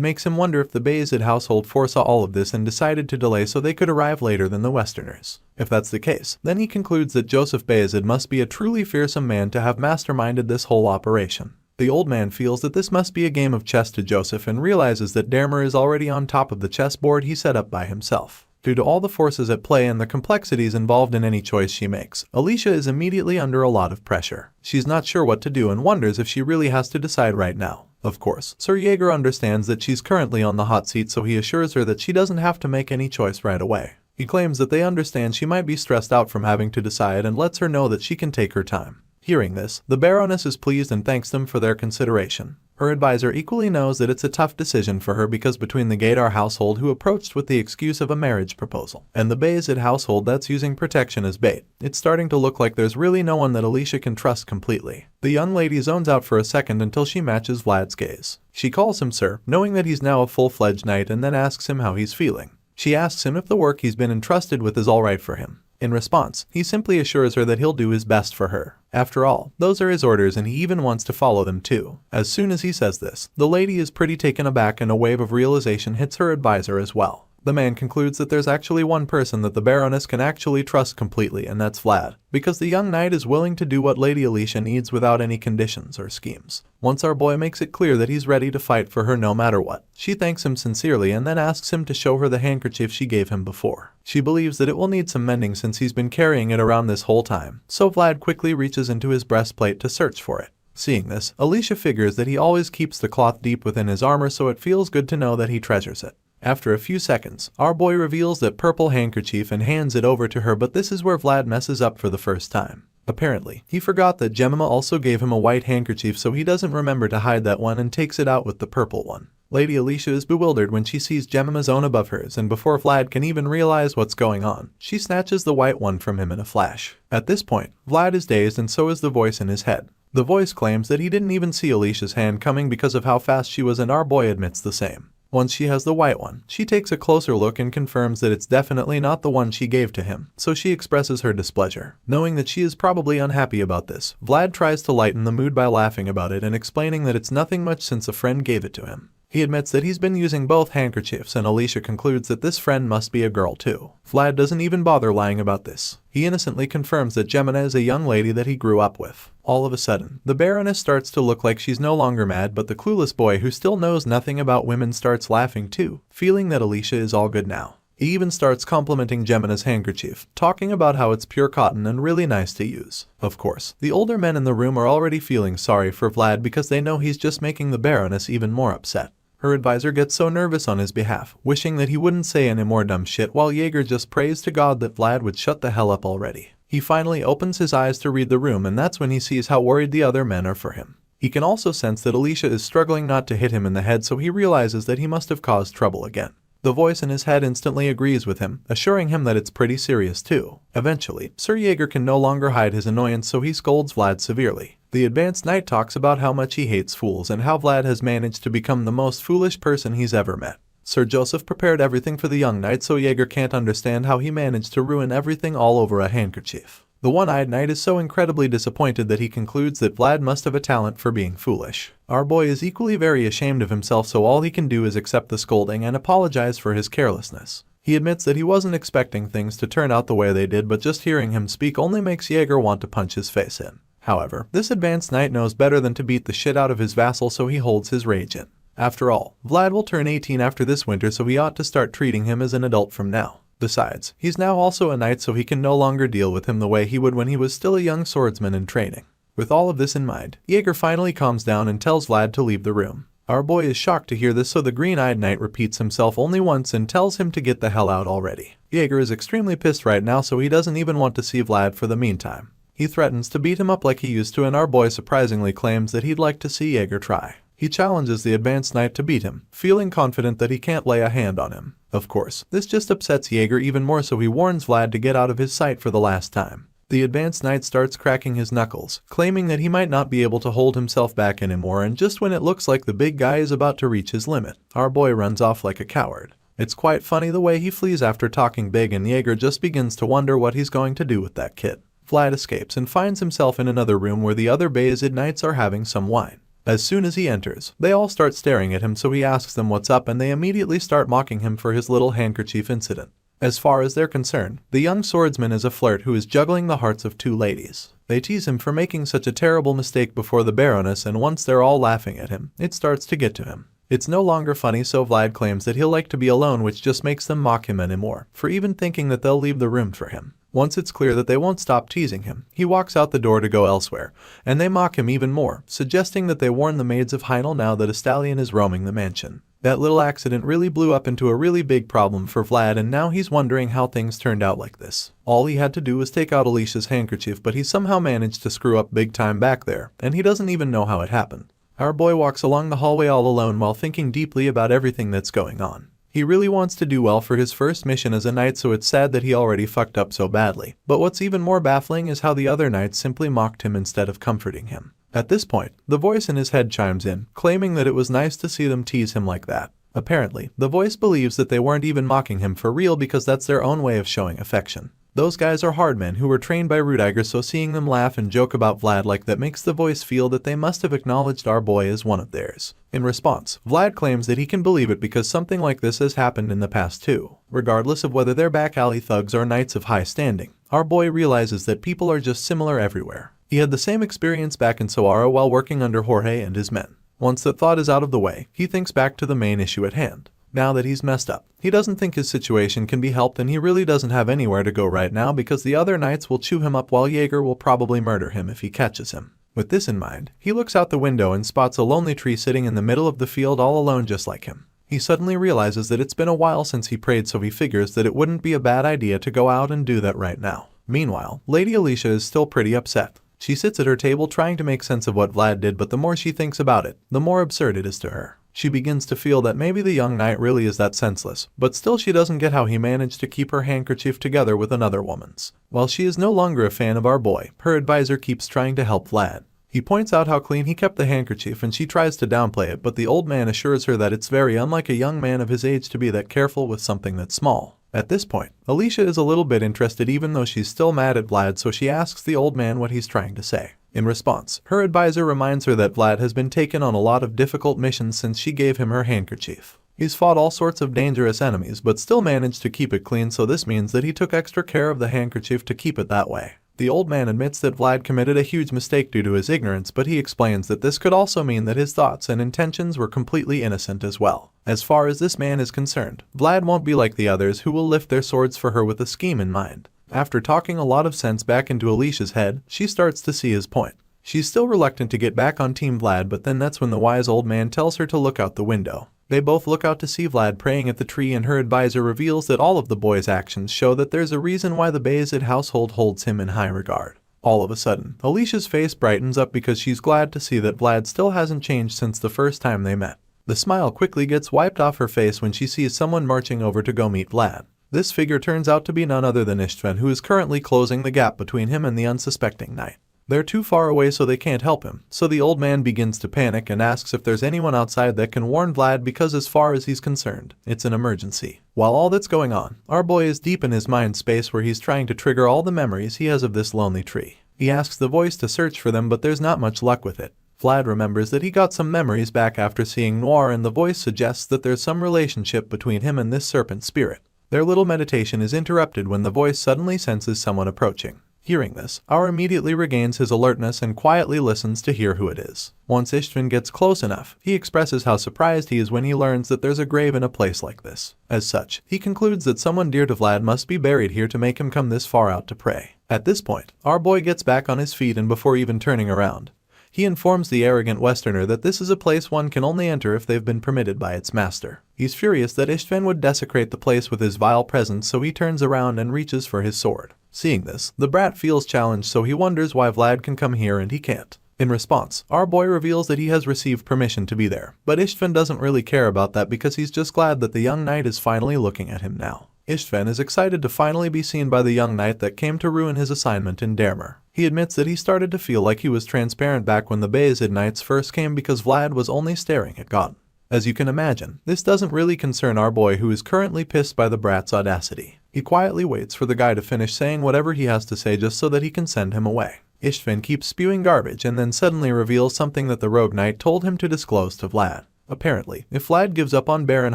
makes him wonder if the Bayezid household foresaw all of this and decided to delay so they could arrive later than the Westerners. If that's the case, then he concludes that Joseph Bayezid must be a truly fearsome man to have masterminded this whole operation. The old man feels that this must be a game of chess to Joseph and realizes that Dermer is already on top of the chessboard he set up by himself. Due to all the forces at play and the complexities involved in any choice she makes, Alicia is immediately under a lot of pressure. She's not sure what to do and wonders if she really has to decide right now. Of course, Sir Jaeger understands that she's currently on the hot seat, so he assures her that she doesn't have to make any choice right away. He claims that they understand she might be stressed out from having to decide and lets her know that she can take her time. Hearing this, the Baroness is pleased and thanks them for their consideration. Her advisor equally knows that it's a tough decision for her because between the Gaidar household, who approached with the excuse of a marriage proposal, and the Bayezid household that's using protection as bait, it's starting to look like there's really no one that Alicia can trust completely. The young lady zones out for a second until she matches Vlad's gaze. She calls him sir, knowing that he's now a full-fledged knight, and then asks him how he's feeling. She asks him if the work he's been entrusted with is alright for him. In response, he simply assures her that he'll do his best for her. After all, those are his orders and he even wants to follow them too. As soon as he says this, the lady is pretty taken aback and a wave of realization hits her advisor as well. The man concludes that there's actually one person that the Baroness can actually trust completely, and that's Vlad, because the young knight is willing to do what Lady Alicia needs without any conditions or schemes. Once our boy makes it clear that he's ready to fight for her no matter what, she thanks him sincerely and then asks him to show her the handkerchief she gave him before. She believes that it will need some mending since he's been carrying it around this whole time, so Vlad quickly reaches into his breastplate to search for it. Seeing this, Alicia figures that he always keeps the cloth deep within his armor, so it feels good to know that he treasures it. After a few seconds, our boy reveals that purple handkerchief and hands it over to her, but this is where Vlad messes up for the first time. Apparently, he forgot that Jemima also gave him a white handkerchief, so he doesn't remember to hide that one and takes it out with the purple one. Lady Alicia is bewildered when she sees Jemima's own above hers, and before Vlad can even realize what's going on, she snatches the white one from him in a flash. At this point, Vlad is dazed and so is the voice in his head. The voice claims that he didn't even see Alicia's hand coming because of how fast she was, and our boy admits the same. Once she has the white one, she takes a closer look and confirms that it's definitely not the one she gave to him, so she expresses her displeasure. Knowing that she is probably unhappy about this, Vlad tries to lighten the mood by laughing about it and explaining that it's nothing much since a friend gave it to him. He admits that he's been using both handkerchiefs, and Alicia concludes that this friend must be a girl too. Vlad doesn't even bother lying about this. He innocently confirms that Gemina is a young lady that he grew up with. All of a sudden, the Baroness starts to look like she's no longer mad, but the clueless boy who still knows nothing about women starts laughing too, feeling that Alicia is all good now. He even starts complimenting Gemina's handkerchief, talking about how it's pure cotton and really nice to use. Of course, the older men in the room are already feeling sorry for Vlad because they know he's just making the Baroness even more upset. Her advisor gets so nervous on his behalf, wishing that he wouldn't say any more dumb shit, while Jaeger just prays to God that Vlad would shut the hell up already. He finally opens his eyes to read the room, and that's when he sees how worried the other men are for him. He can also sense that Alicia is struggling not to hit him in the head, so he realizes that he must have caused trouble again. The voice in his head instantly agrees with him, assuring him that it's pretty serious too. Eventually, Sir Jaeger can no longer hide his annoyance, so he scolds Vlad severely. The advanced knight talks about how much he hates fools and how Vlad has managed to become the most foolish person he's ever met. Sir Joseph prepared everything for the young knight, so Jaeger can't understand how he managed to ruin everything all over a handkerchief. The one-eyed knight is so incredibly disappointed that he concludes that Vlad must have a talent for being foolish. Our boy is equally very ashamed of himself, so all he can do is accept the scolding and apologize for his carelessness. He admits that he wasn't expecting things to turn out the way they did, but just hearing him speak only makes Jaeger want to punch his face in. However, this advanced knight knows better than to beat the shit out of his vassal, so he holds his rage in. After all, Vlad will turn 18 after this winter, so he ought to start treating him as an adult from now. Besides, he's now also a knight, so he can no longer deal with him the way he would when he was still a young swordsman in training. With all of this in mind, Jaeger finally calms down and tells Vlad to leave the room. Our boy is shocked to hear this, so the green-eyed knight repeats himself only once and tells him to get the hell out already. Jaeger is extremely pissed right now, so he doesn't even want to see Vlad for the meantime. He threatens to beat him up like he used to, and our boy surprisingly claims that he'd like to see Jaeger try. He challenges the advanced knight to beat him, feeling confident that he can't lay a hand on him. Of course, this just upsets Jaeger even more, so he warns Vlad to get out of his sight for the last time. The advanced knight starts cracking his knuckles, claiming that he might not be able to hold himself back anymore, and just when it looks like the big guy is about to reach his limit, our boy runs off like a coward. It's quite funny the way he flees after talking big, and Jaeger just begins to wonder what he's going to do with that kid. Vlad escapes and finds himself in another room where the other Bayezid knights are having some wine. As soon as he enters, they all start staring at him, so he asks them what's up, and they immediately start mocking him for his little handkerchief incident. As far as they're concerned, the young swordsman is a flirt who is juggling the hearts of two ladies. They tease him for making such a terrible mistake before the Baroness, and once they're all laughing at him, it starts to get to him. It's no longer funny, so Vlad claims that he'll like to be alone, which just makes them mock him anymore, for even thinking that they'll leave the room for him. Once it's clear that they won't stop teasing him, he walks out the door to go elsewhere, and they mock him even more, suggesting that they warn the maids of Heinel now that a stallion is roaming the mansion. That little accident really blew up into a really big problem for Vlad, and now he's wondering how things turned out like this. All he had to do was take out Alicia's handkerchief, but he somehow managed to screw up big time back there, and he doesn't even know how it happened. Our boy walks along the hallway all alone while thinking deeply about everything that's going on. He really wants to do well for his first mission as a knight, so it's sad that he already fucked up so badly. But what's even more baffling is how the other knights simply mocked him instead of comforting him. At this point, the voice in his head chimes in, claiming that it was nice to see them tease him like that. Apparently, the voice believes that they weren't even mocking him for real because that's their own way of showing affection. Those guys are hard men who were trained by Rudiger, so seeing them laugh and joke about Vlad like that makes the voice feel that they must have acknowledged our boy as one of theirs. In response, Vlad claims that he can believe it because something like this has happened in the past too. Regardless of whether they're back alley thugs or knights of high standing, our boy realizes that people are just similar everywhere. He had the same experience back in Sara while working under Jorge and his men. Once that thought is out of the way, he thinks back to the main issue at hand. Now that he's messed up, he doesn't think his situation can be helped, and he really doesn't have anywhere to go right now because the other knights will chew him up while Jaeger will probably murder him if he catches him. With this in mind, he looks out the window and spots a lonely tree sitting in the middle of the field all alone just like him. He suddenly realizes that it's been a while since he prayed, so he figures that it wouldn't be a bad idea to go out and do that right now. Meanwhile, Lady Alicia is still pretty upset. She sits at her table trying to make sense of what Vlad did, but the more she thinks about it, the more absurd it is to her. She begins to feel that maybe the young knight really is that senseless, but still she doesn't get how he managed to keep her handkerchief together with another woman's. While she is no longer a fan of our boy, her advisor keeps trying to help Vlad. He points out how clean he kept the handkerchief and she tries to downplay it, but the old man assures her that it's very unlike a young man of his age to be that careful with something that's small. At this point, Alicia is a little bit interested even though she's still mad at Vlad, so she asks the old man what he's trying to say. In response, her advisor reminds her that Vlad has been taken on a lot of difficult missions since she gave him her handkerchief. He's fought all sorts of dangerous enemies but still managed to keep it clean, so this means that he took extra care of the handkerchief to keep it that way. The old man admits that Vlad committed a huge mistake due to his ignorance, but he explains that this could also mean that his thoughts and intentions were completely innocent as well. As far as this man is concerned, Vlad won't be like the others who will lift their swords for her with a scheme in mind. After talking a lot of sense back into Alicia's head, she starts to see his point. She's still reluctant to get back on Team Vlad, but then that's when the wise old man tells her to look out the window. They both look out to see Vlad praying at the tree, and her advisor reveals that all of the boy's actions show that there's a reason why the Bayezid household holds him in high regard. All of a sudden, Alicia's face brightens up because she's glad to see that Vlad still hasn't changed since the first time they met. The smile quickly gets wiped off her face when she sees someone marching over to go meet Vlad. This figure turns out to be none other than Istvan, who is currently closing the gap between him and the unsuspecting knight. They're too far away so they can't help him, so the old man begins to panic and asks if there's anyone outside that can warn Vlad because as far as he's concerned, it's an emergency. While all that's going on, our boy is deep in his mind space where he's trying to trigger all the memories he has of this lonely tree. He asks the voice to search for them, but there's not much luck with it. Vlad remembers that he got some memories back after seeing Noir, and the voice suggests that there's some relationship between him and this serpent spirit. Their little meditation is interrupted when the voice suddenly senses someone approaching. Hearing this, Aur immediately regains his alertness and quietly listens to hear who it is. Once Istvan gets close enough, he expresses how surprised he is when he learns that there's a grave in a place like this. As such, he concludes that someone dear to Vlad must be buried here to make him come this far out to pray. At this point, our boy gets back on his feet, and before even turning around, he informs the arrogant Westerner that this is a place one can only enter if they've been permitted by its master. He's furious that Istvan would desecrate the place with his vile presence, so he turns around and reaches for his sword. Seeing this, the brat feels challenged, so he wonders why Vlad can come here and he can't. In response, our boy reveals that he has received permission to be there, but Istvan doesn't really care about that because he's just glad that the young knight is finally looking at him now. Istvan is excited to finally be seen by the young knight that came to ruin his assignment in Dermer. He admits that he started to feel like he was transparent back when the Bayezid knights first came because Vlad was only staring at God. As you can imagine, this doesn't really concern our boy, who is currently pissed by the brat's audacity. He quietly waits for the guy to finish saying whatever he has to say just so that he can send him away. Istvan keeps spewing garbage and then suddenly reveals something that the rogue knight told him to disclose to Vlad. Apparently, if Vlad gives up on Baron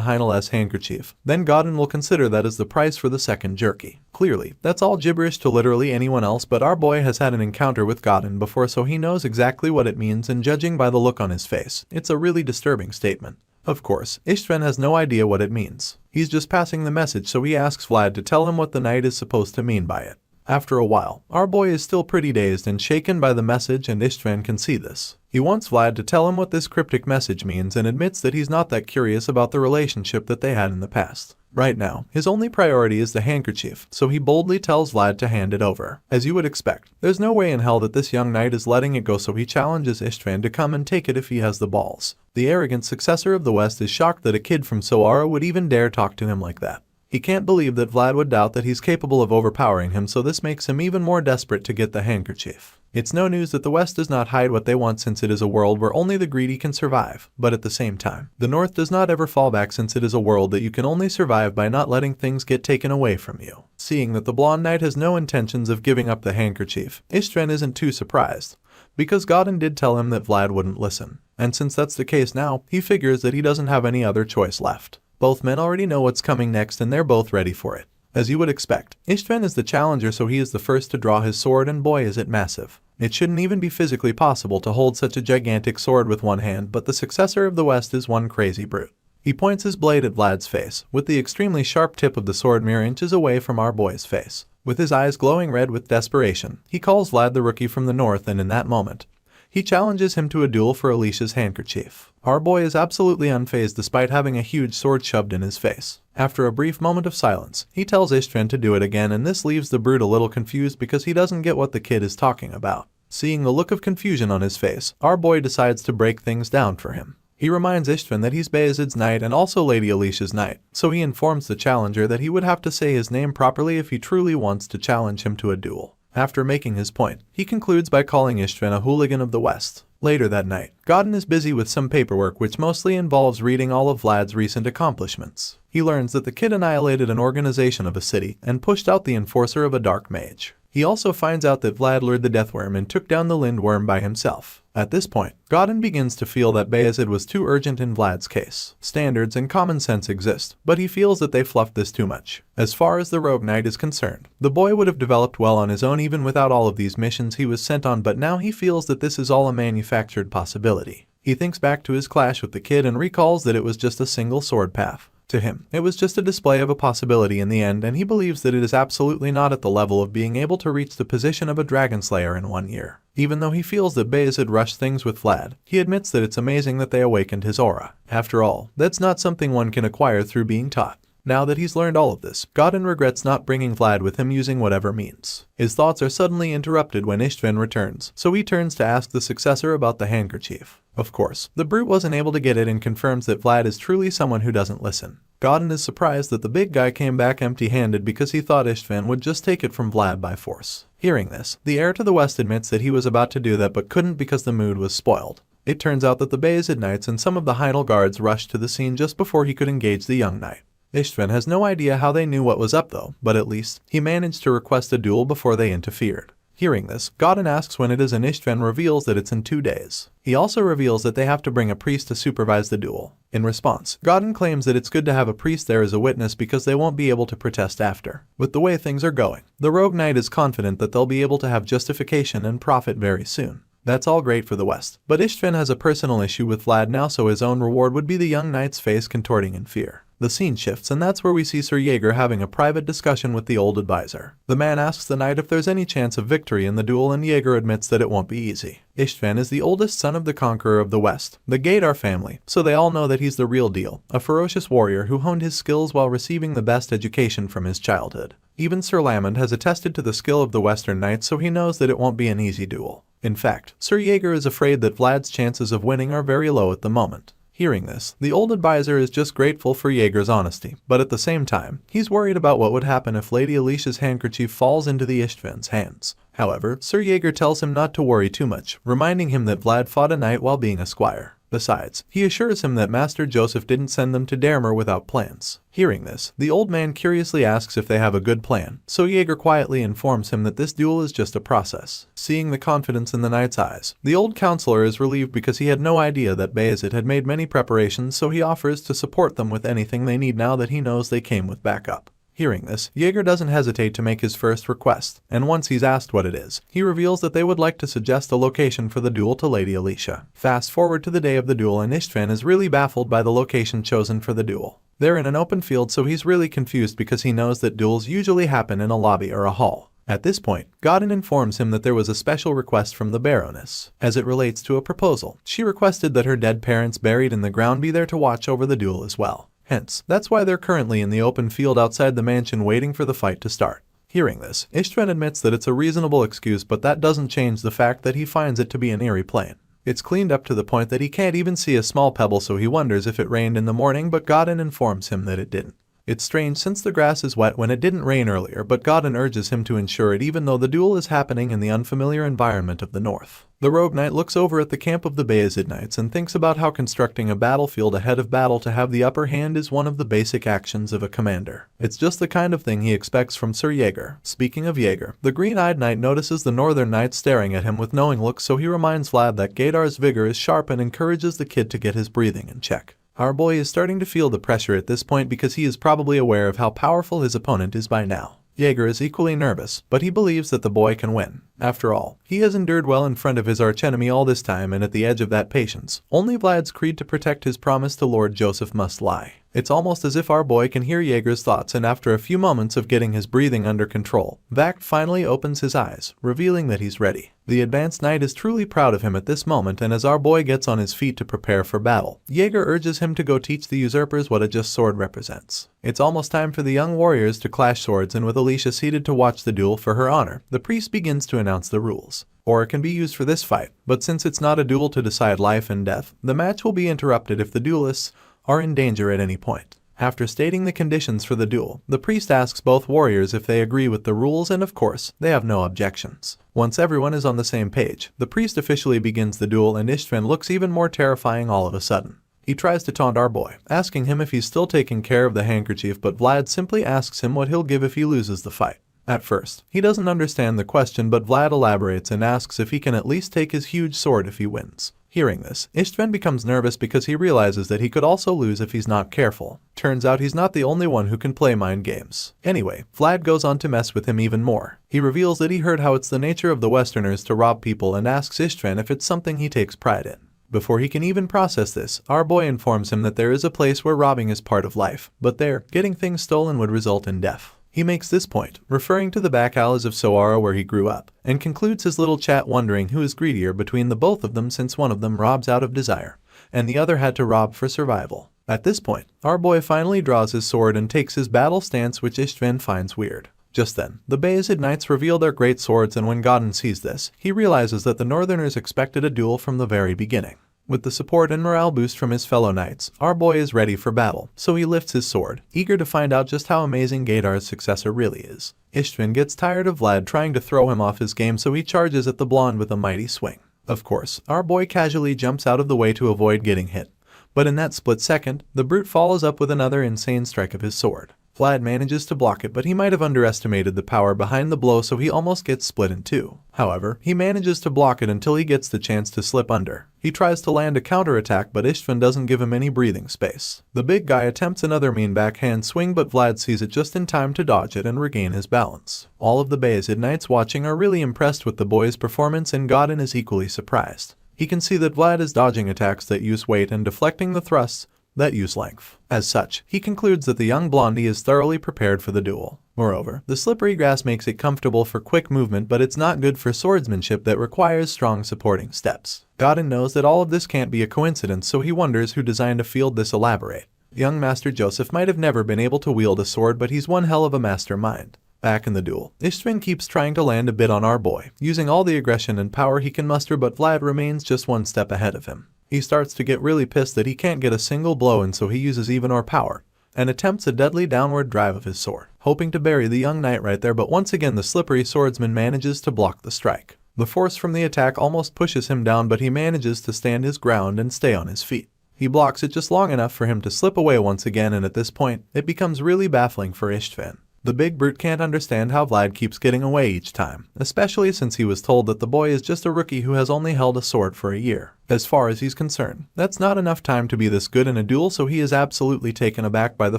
Heinel's handkerchief, then Godin will consider that as the price for the second jerky. Clearly, that's all gibberish to literally anyone else, but our boy has had an encounter with Godin before, so he knows exactly what it means, and judging by the look on his face, it's a really disturbing statement. Of course, Istvan has no idea what it means. He's just passing the message, so he asks Vlad to tell him what the knight is supposed to mean by it. After a while, our boy is still pretty dazed and shaken by the message, and Istvan can see this. He wants Vlad to tell him what this cryptic message means and admits that he's not that curious about the relationship that they had in the past. Right now, his only priority is the handkerchief, so he boldly tells Vlad to hand it over. As you would expect, there's no way in hell that this young knight is letting it go, so he challenges Istvan to come and take it if he has the balls. The arrogant successor of the West is shocked that a kid from Sara would even dare talk to him like that. He can't believe that Vlad would doubt that he's capable of overpowering him, so this makes him even more desperate to get the handkerchief. It's no news that the West does not hide what they want, since it is a world where only the greedy can survive, but at the same time, the North does not ever fall back, since it is a world that you can only survive by not letting things get taken away from you. Seeing that the blonde knight has no intentions of giving up the handkerchief, Istvan isn't too surprised, because Godin did tell him that Vlad wouldn't listen, and since that's the case now, he figures that he doesn't have any other choice left. Both men already know what's coming next and they're both ready for it. As you would expect, Istvan is the challenger, so he is the first to draw his sword, and boy is it massive. It shouldn't even be physically possible to hold such a gigantic sword with one hand, but the successor of the West is one crazy brute. He points his blade at Vlad's face, with the extremely sharp tip of the sword mere inches away from our boy's face. With his eyes glowing red with desperation, he calls Vlad the rookie from the north, and in that moment, he challenges him to a duel for Alicia's handkerchief. Our boy is absolutely unfazed despite having a huge sword shoved in his face. After a brief moment of silence, he tells Istvan to do it again, and this leaves the brute a little confused because he doesn't get what the kid is talking about. Seeing the look of confusion on his face, our boy decides to break things down for him. He reminds Istvan that he's Bayezid's knight and also Lady Alicia's knight, so he informs the challenger that he would have to say his name properly if he truly wants to challenge him to a duel. After making his point, he concludes by calling Istvan a hooligan of the West. Later that night, Godin is busy with some paperwork which mostly involves reading all of Vlad's recent accomplishments. He learns that the kid annihilated an organization of a city and pushed out the enforcer of a dark mage. He also finds out that Vlad lured the deathworm and took down the lindworm by himself. At this point, Godin begins to feel that Bayezid was too urgent in Vlad's case. Standards and common sense exist, but he feels that they fluffed this too much. As far as the rogue knight is concerned, the boy would have developed well on his own even without all of these missions he was sent on, but now he feels that this is all a manufactured possibility. He thinks back to his clash with the kid and recalls that it was just a single sword path. To him, it was just a display of a possibility in the end, and he believes that it is absolutely not at the level of being able to reach the position of a dragon slayer in 1 year. Even though he feels that Bayezid rushed things with Vlad, he admits that it's amazing that they awakened his aura. After all, that's not something one can acquire through being taught. Now that he's learned all of this, Godin regrets not bringing Vlad with him using whatever means. His thoughts are suddenly interrupted when Istvan returns, so he turns to ask the successor about the handkerchief. Of course, the brute wasn't able to get it and confirms that Vlad is truly someone who doesn't listen. Godin is surprised that the big guy came back empty-handed because he thought Istvan would just take it from Vlad by force. Hearing this, the heir to the West admits that he was about to do that but couldn't because the mood was spoiled. It turns out that the Bayezid knights and some of the Heidel guards rushed to the scene just before he could engage the young knight. Istvan has no idea how they knew what was up though, but at least, he managed to request a duel before they interfered. Hearing this, Godin asks when it is and Istvan reveals that it's in 2 days. He also reveals that they have to bring a priest to supervise the duel. In response, Godin claims that it's good to have a priest there as a witness because they won't be able to protest after. With the way things are going, the rogue knight is confident that they'll be able to have justification and profit very soon. That's all great for the West, but Istvan has a personal issue with Vlad now, so his own reward would be the young knight's face contorting in fear. The scene shifts, and that's where we see Sir Jaeger having a private discussion with the old advisor. The man asks the knight if there's any chance of victory in the duel, and Jaeger admits that it won't be easy. Istvan is the oldest son of the conqueror of the West, the Gaidar family, so they all know that he's the real deal, a ferocious warrior who honed his skills while receiving the best education from his childhood. Even Sir Lamond has attested to the skill of the Western knights, so he knows that it won't be an easy duel. In fact, Sir Jaeger is afraid that Vlad's chances of winning are very low at the moment. Hearing this, the old advisor is just grateful for Jaeger's honesty, but at the same time, he's worried about what would happen if Lady Alicia's handkerchief falls into the Istvan's hands. However, Sir Jaeger tells him not to worry too much, reminding him that Vlad fought a knight while being a squire. Besides, he assures him that Master Joseph didn't send them to Daremer without plans. Hearing this, the old man curiously asks if they have a good plan, so Jaeger quietly informs him that this duel is just a process. Seeing the confidence in the knight's eyes, the old counselor is relieved because he had no idea that Bayezid had made many preparations, so he offers to support them with anything they need now that he knows they came with backup. Hearing this, Jaeger doesn't hesitate to make his first request, and once he's asked what it is, he reveals that they would like to suggest a location for the duel to Lady Alicia. Fast forward to the day of the duel, and Istvan is really baffled by the location chosen for the duel. They're in an open field, so he's really confused because he knows that duels usually happen in a lobby or a hall. At this point, Godin informs him that there was a special request from the Baroness. As it relates to a proposal, she requested that her dead parents buried in the ground be there to watch over the duel as well. Hence, that's why they're currently in the open field outside the mansion waiting for the fight to start. Hearing this, Istvan admits that it's a reasonable excuse, but that doesn't change the fact that he finds it to be an eerie plain. It's cleaned up to the point that he can't even see a small pebble, so he wonders if it rained in the morning, but Godin informs him that it didn't. It's strange since the grass is wet when it didn't rain earlier, but Godin urges him to ensure it even though the duel is happening in the unfamiliar environment of the north. The rogue knight looks over at the camp of the Bayezid knights and thinks about how constructing a battlefield ahead of battle to have the upper hand is one of the basic actions of a commander. It's just the kind of thing he expects from Sir Jaeger. Speaking of Jaeger, the green-eyed knight notices the northern knight staring at him with knowing looks, so he reminds Vlad that Gadar's vigor is sharp and encourages the kid to get his breathing in check. Our boy is starting to feel the pressure at this point because he is probably aware of how powerful his opponent is by now. Jaeger is equally nervous, but he believes that the boy can win. After all, he has endured well in front of his archenemy all this time, and at the edge of that patience, only Vlad's creed to protect his promise to Lord Joseph must lie. It's almost as if our boy can hear Jaeger's thoughts, and after a few moments of getting his breathing under control, Vact finally opens his eyes, revealing that he's ready. The advanced knight is truly proud of him at this moment, and as our boy gets on his feet to prepare for battle, Jaeger urges him to go teach the usurpers what a just sword represents. It's almost time for the young warriors to clash swords, and with Alicia seated to watch the duel for her honor, the priest begins to announce the rules. Or can be used for this fight, but since it's not a duel to decide life and death, the match will be interrupted if the duelists are in danger at any point. After stating the conditions for the duel, the priest asks both warriors if they agree with the rules, and of course, they have no objections. Once everyone is on the same page, the priest officially begins the duel, and Istvan looks even more terrifying all of a sudden. He tries to taunt our boy, asking him if he's still taking care of the handkerchief, but Vlad simply asks him what he'll give if he loses the fight. At first, he doesn't understand the question, but Vlad elaborates and asks if he can at least take his huge sword if he wins. Hearing this, Istvan becomes nervous because he realizes that he could also lose if he's not careful. Turns out he's not the only one who can play mind games. Anyway, Vlad goes on to mess with him even more. He reveals that he heard how it's the nature of the Westerners to rob people and asks Istvan if it's something he takes pride in. Before he can even process this, our boy informs him that there is a place where robbing is part of life, but there, getting things stolen would result in death. He makes this point, referring to the back alleys of Sara where he grew up, and concludes his little chat wondering who is greedier between the both of them, since one of them robs out of desire, and the other had to rob for survival. At this point, our boy finally draws his sword and takes his battle stance, which Istvan finds weird. Just then, the Bayezid knights reveal their great swords, and when Godin sees this, he realizes that the northerners expected a duel from the very beginning. With the support and morale boost from his fellow knights, our boy is ready for battle, so he lifts his sword, eager to find out just how amazing Gadar's successor really is. Istvan gets tired of Vlad trying to throw him off his game, so he charges at the blonde with a mighty swing. Of course, our boy casually jumps out of the way to avoid getting hit, but in that split second, the brute follows up with another insane strike of his sword. Vlad manages to block it, but he might have underestimated the power behind the blow, so he almost gets split in two. However, he manages to block it until he gets the chance to slip under. He tries to land a counterattack, but Istvan doesn't give him any breathing space. The big guy attempts another mean backhand swing, but Vlad sees it just in time to dodge it and regain his balance. All of the Bayezid knights watching are really impressed with the boy's performance, and Godin is equally surprised. He can see that Vlad is dodging attacks that use weight and deflecting the thrusts that use length. As such, he concludes that the young blondie is thoroughly prepared for the duel. Moreover, the slippery grass makes it comfortable for quick movement, but it's not good for swordsmanship that requires strong supporting steps. Godin knows that all of this can't be a coincidence, so he wonders who designed a field this elaborate. Young Master Joseph might have never been able to wield a sword, but he's one hell of a mastermind. Back in the duel, Istvan keeps trying to land a bit on our boy, using all the aggression and power he can muster, but Vlad remains just one step ahead of him. He starts to get really pissed that he can't get a single blow, and so he uses even more power and attempts a deadly downward drive of his sword, hoping to bury the young knight right there, but once again the slippery swordsman manages to block the strike. The force from the attack almost pushes him down, but he manages to stand his ground and stay on his feet. He blocks it just long enough for him to slip away once again, and at this point, it becomes really baffling for Istvan. The big brute can't understand how Vlad keeps getting away each time, especially since he was told that the boy is just a rookie who has only held a sword for a year. As far as he's concerned, that's not enough time to be this good in a duel, so he is absolutely taken aback by the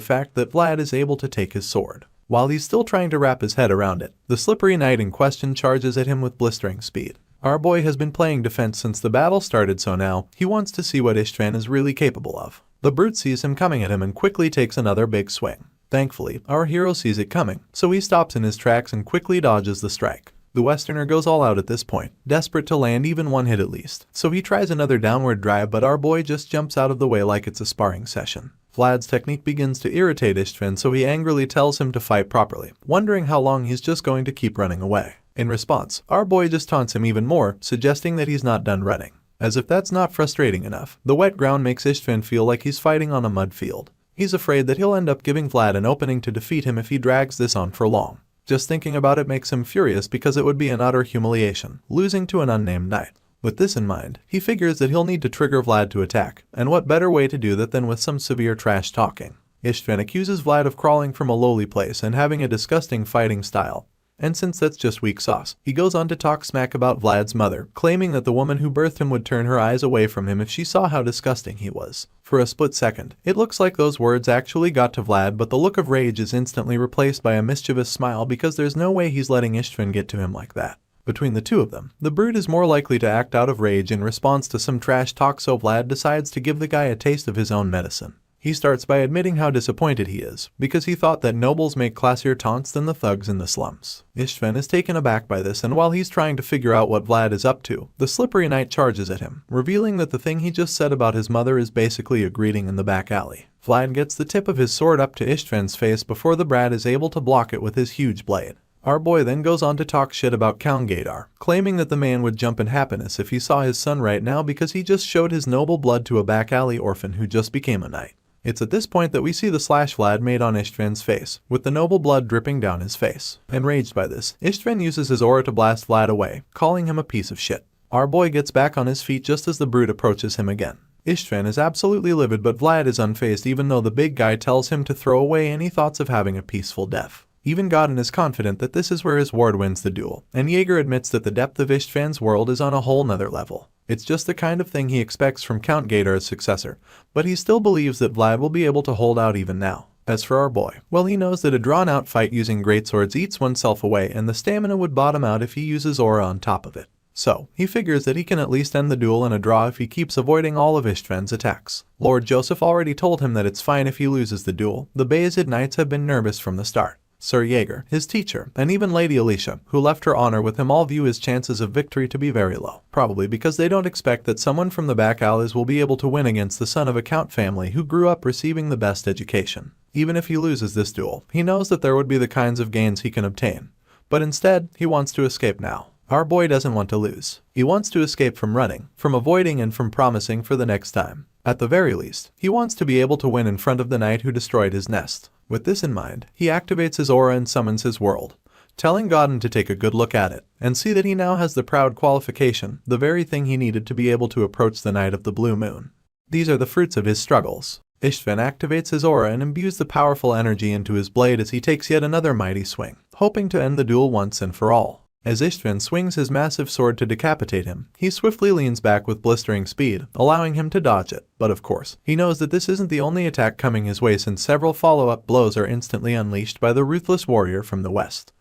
fact that Vlad is able to take his sword. While he's still trying to wrap his head around it, the slippery knight in question charges at him with blistering speed. Our boy has been playing defense since the battle started, so now he wants to see what Istvan is really capable of. The brute sees him coming at him and quickly takes another big swing. Thankfully, our hero sees it coming, so he stops in his tracks and quickly dodges the strike. The Westerner goes all out at this point, desperate to land even one hit at least, so he tries another downward drive, but our boy just jumps out of the way like it's a sparring session. Vlad's technique begins to irritate Istvan, so he angrily tells him to fight properly, wondering how long he's just going to keep running away. In response, our boy just taunts him even more, suggesting that he's not done running. As if that's not frustrating enough, the wet ground makes Istvan feel like he's fighting on a mud field. He's afraid that he'll end up giving Vlad an opening to defeat him if he drags this on for long. Just thinking about it makes him furious because it would be an utter humiliation, losing to an unnamed knight. With this in mind, he figures that he'll need to trigger Vlad to attack, and what better way to do that than with some severe trash talking. Ishtvan accuses Vlad of crawling from a lowly place and having a disgusting fighting style. And since that's just weak sauce, he goes on to talk smack about Vlad's mother, claiming that the woman who birthed him would turn her eyes away from him if she saw how disgusting he was. For a split second, it looks like those words actually got to Vlad, but the look of rage is instantly replaced by a mischievous smile because there's no way he's letting Ishtvan get to him like that. Between the two of them, the brute is more likely to act out of rage in response to some trash talk, so Vlad decides to give the guy a taste of his own medicine. He starts by admitting how disappointed he is, because he thought that nobles make classier taunts than the thugs in the slums. Ishtvan is taken aback by this, and while he's trying to figure out what Vlad is up to, the slippery knight charges at him, revealing that the thing he just said about his mother is basically a greeting in the back alley. Vlad gets the tip of his sword up to Ishtvan's face before the brat is able to block it with his huge blade. Our boy then goes on to talk shit about Count Gadar, claiming that the man would jump in happiness if he saw his son right now because he just showed his noble blood to a back alley orphan who just became a knight. It's at this point that we see the slash Vlad made on Ishtvan's face, with the noble blood dripping down his face. Enraged by this, Ishtvan uses his aura to blast Vlad away, calling him a piece of shit. Our boy gets back on his feet just as the brute approaches him again. Ishtvan is absolutely livid, but Vlad is unfazed even though the big guy tells him to throw away any thoughts of having a peaceful death. Even Godin is confident that this is where his ward wins the duel, and Jaeger admits that the depth of Ishtvan's world is on a whole nother level. It's just the kind of thing he expects from Count Gadar's successor, but he still believes that Vlad will be able to hold out even now. As for our boy, well, he knows that a drawn-out fight using greatswords eats oneself away, and the stamina would bottom out if he uses aura on top of it. So, he figures that he can at least end the duel in a draw if he keeps avoiding all of Ishtvan's attacks. Lord Joseph already told him that it's fine if he loses the duel. The Bayezid Knights have been nervous from the start. Sir Jaeger, his teacher, and even Lady Alicia, who left her honor with him, all view his chances of victory to be very low. Probably because they don't expect that someone from the back alleys will be able to win against the son of a count family who grew up receiving the best education. Even if he loses this duel, he knows that there would be the kinds of gains he can obtain. But instead, he wants to escape now. Our boy doesn't want to lose. He wants to escape from running, from avoiding, and from promising for the next time. At the very least, he wants to be able to win in front of the knight who destroyed his nest. With this in mind, he activates his aura and summons his world, telling Godin to take a good look at it, and see that he now has the proud qualification, the very thing he needed to be able to approach the Knight of the Blue Moon. These are the fruits of his struggles. Ishtvan activates his aura and imbues the powerful energy into his blade as he takes yet another mighty swing, hoping to end the duel once and for all. As Ishtvan swings his massive sword to decapitate him, he swiftly leans back with blistering speed, allowing him to dodge it. But of course, he knows that this isn't the only attack coming his way, since several follow-up blows are instantly unleashed by the ruthless warrior from the west.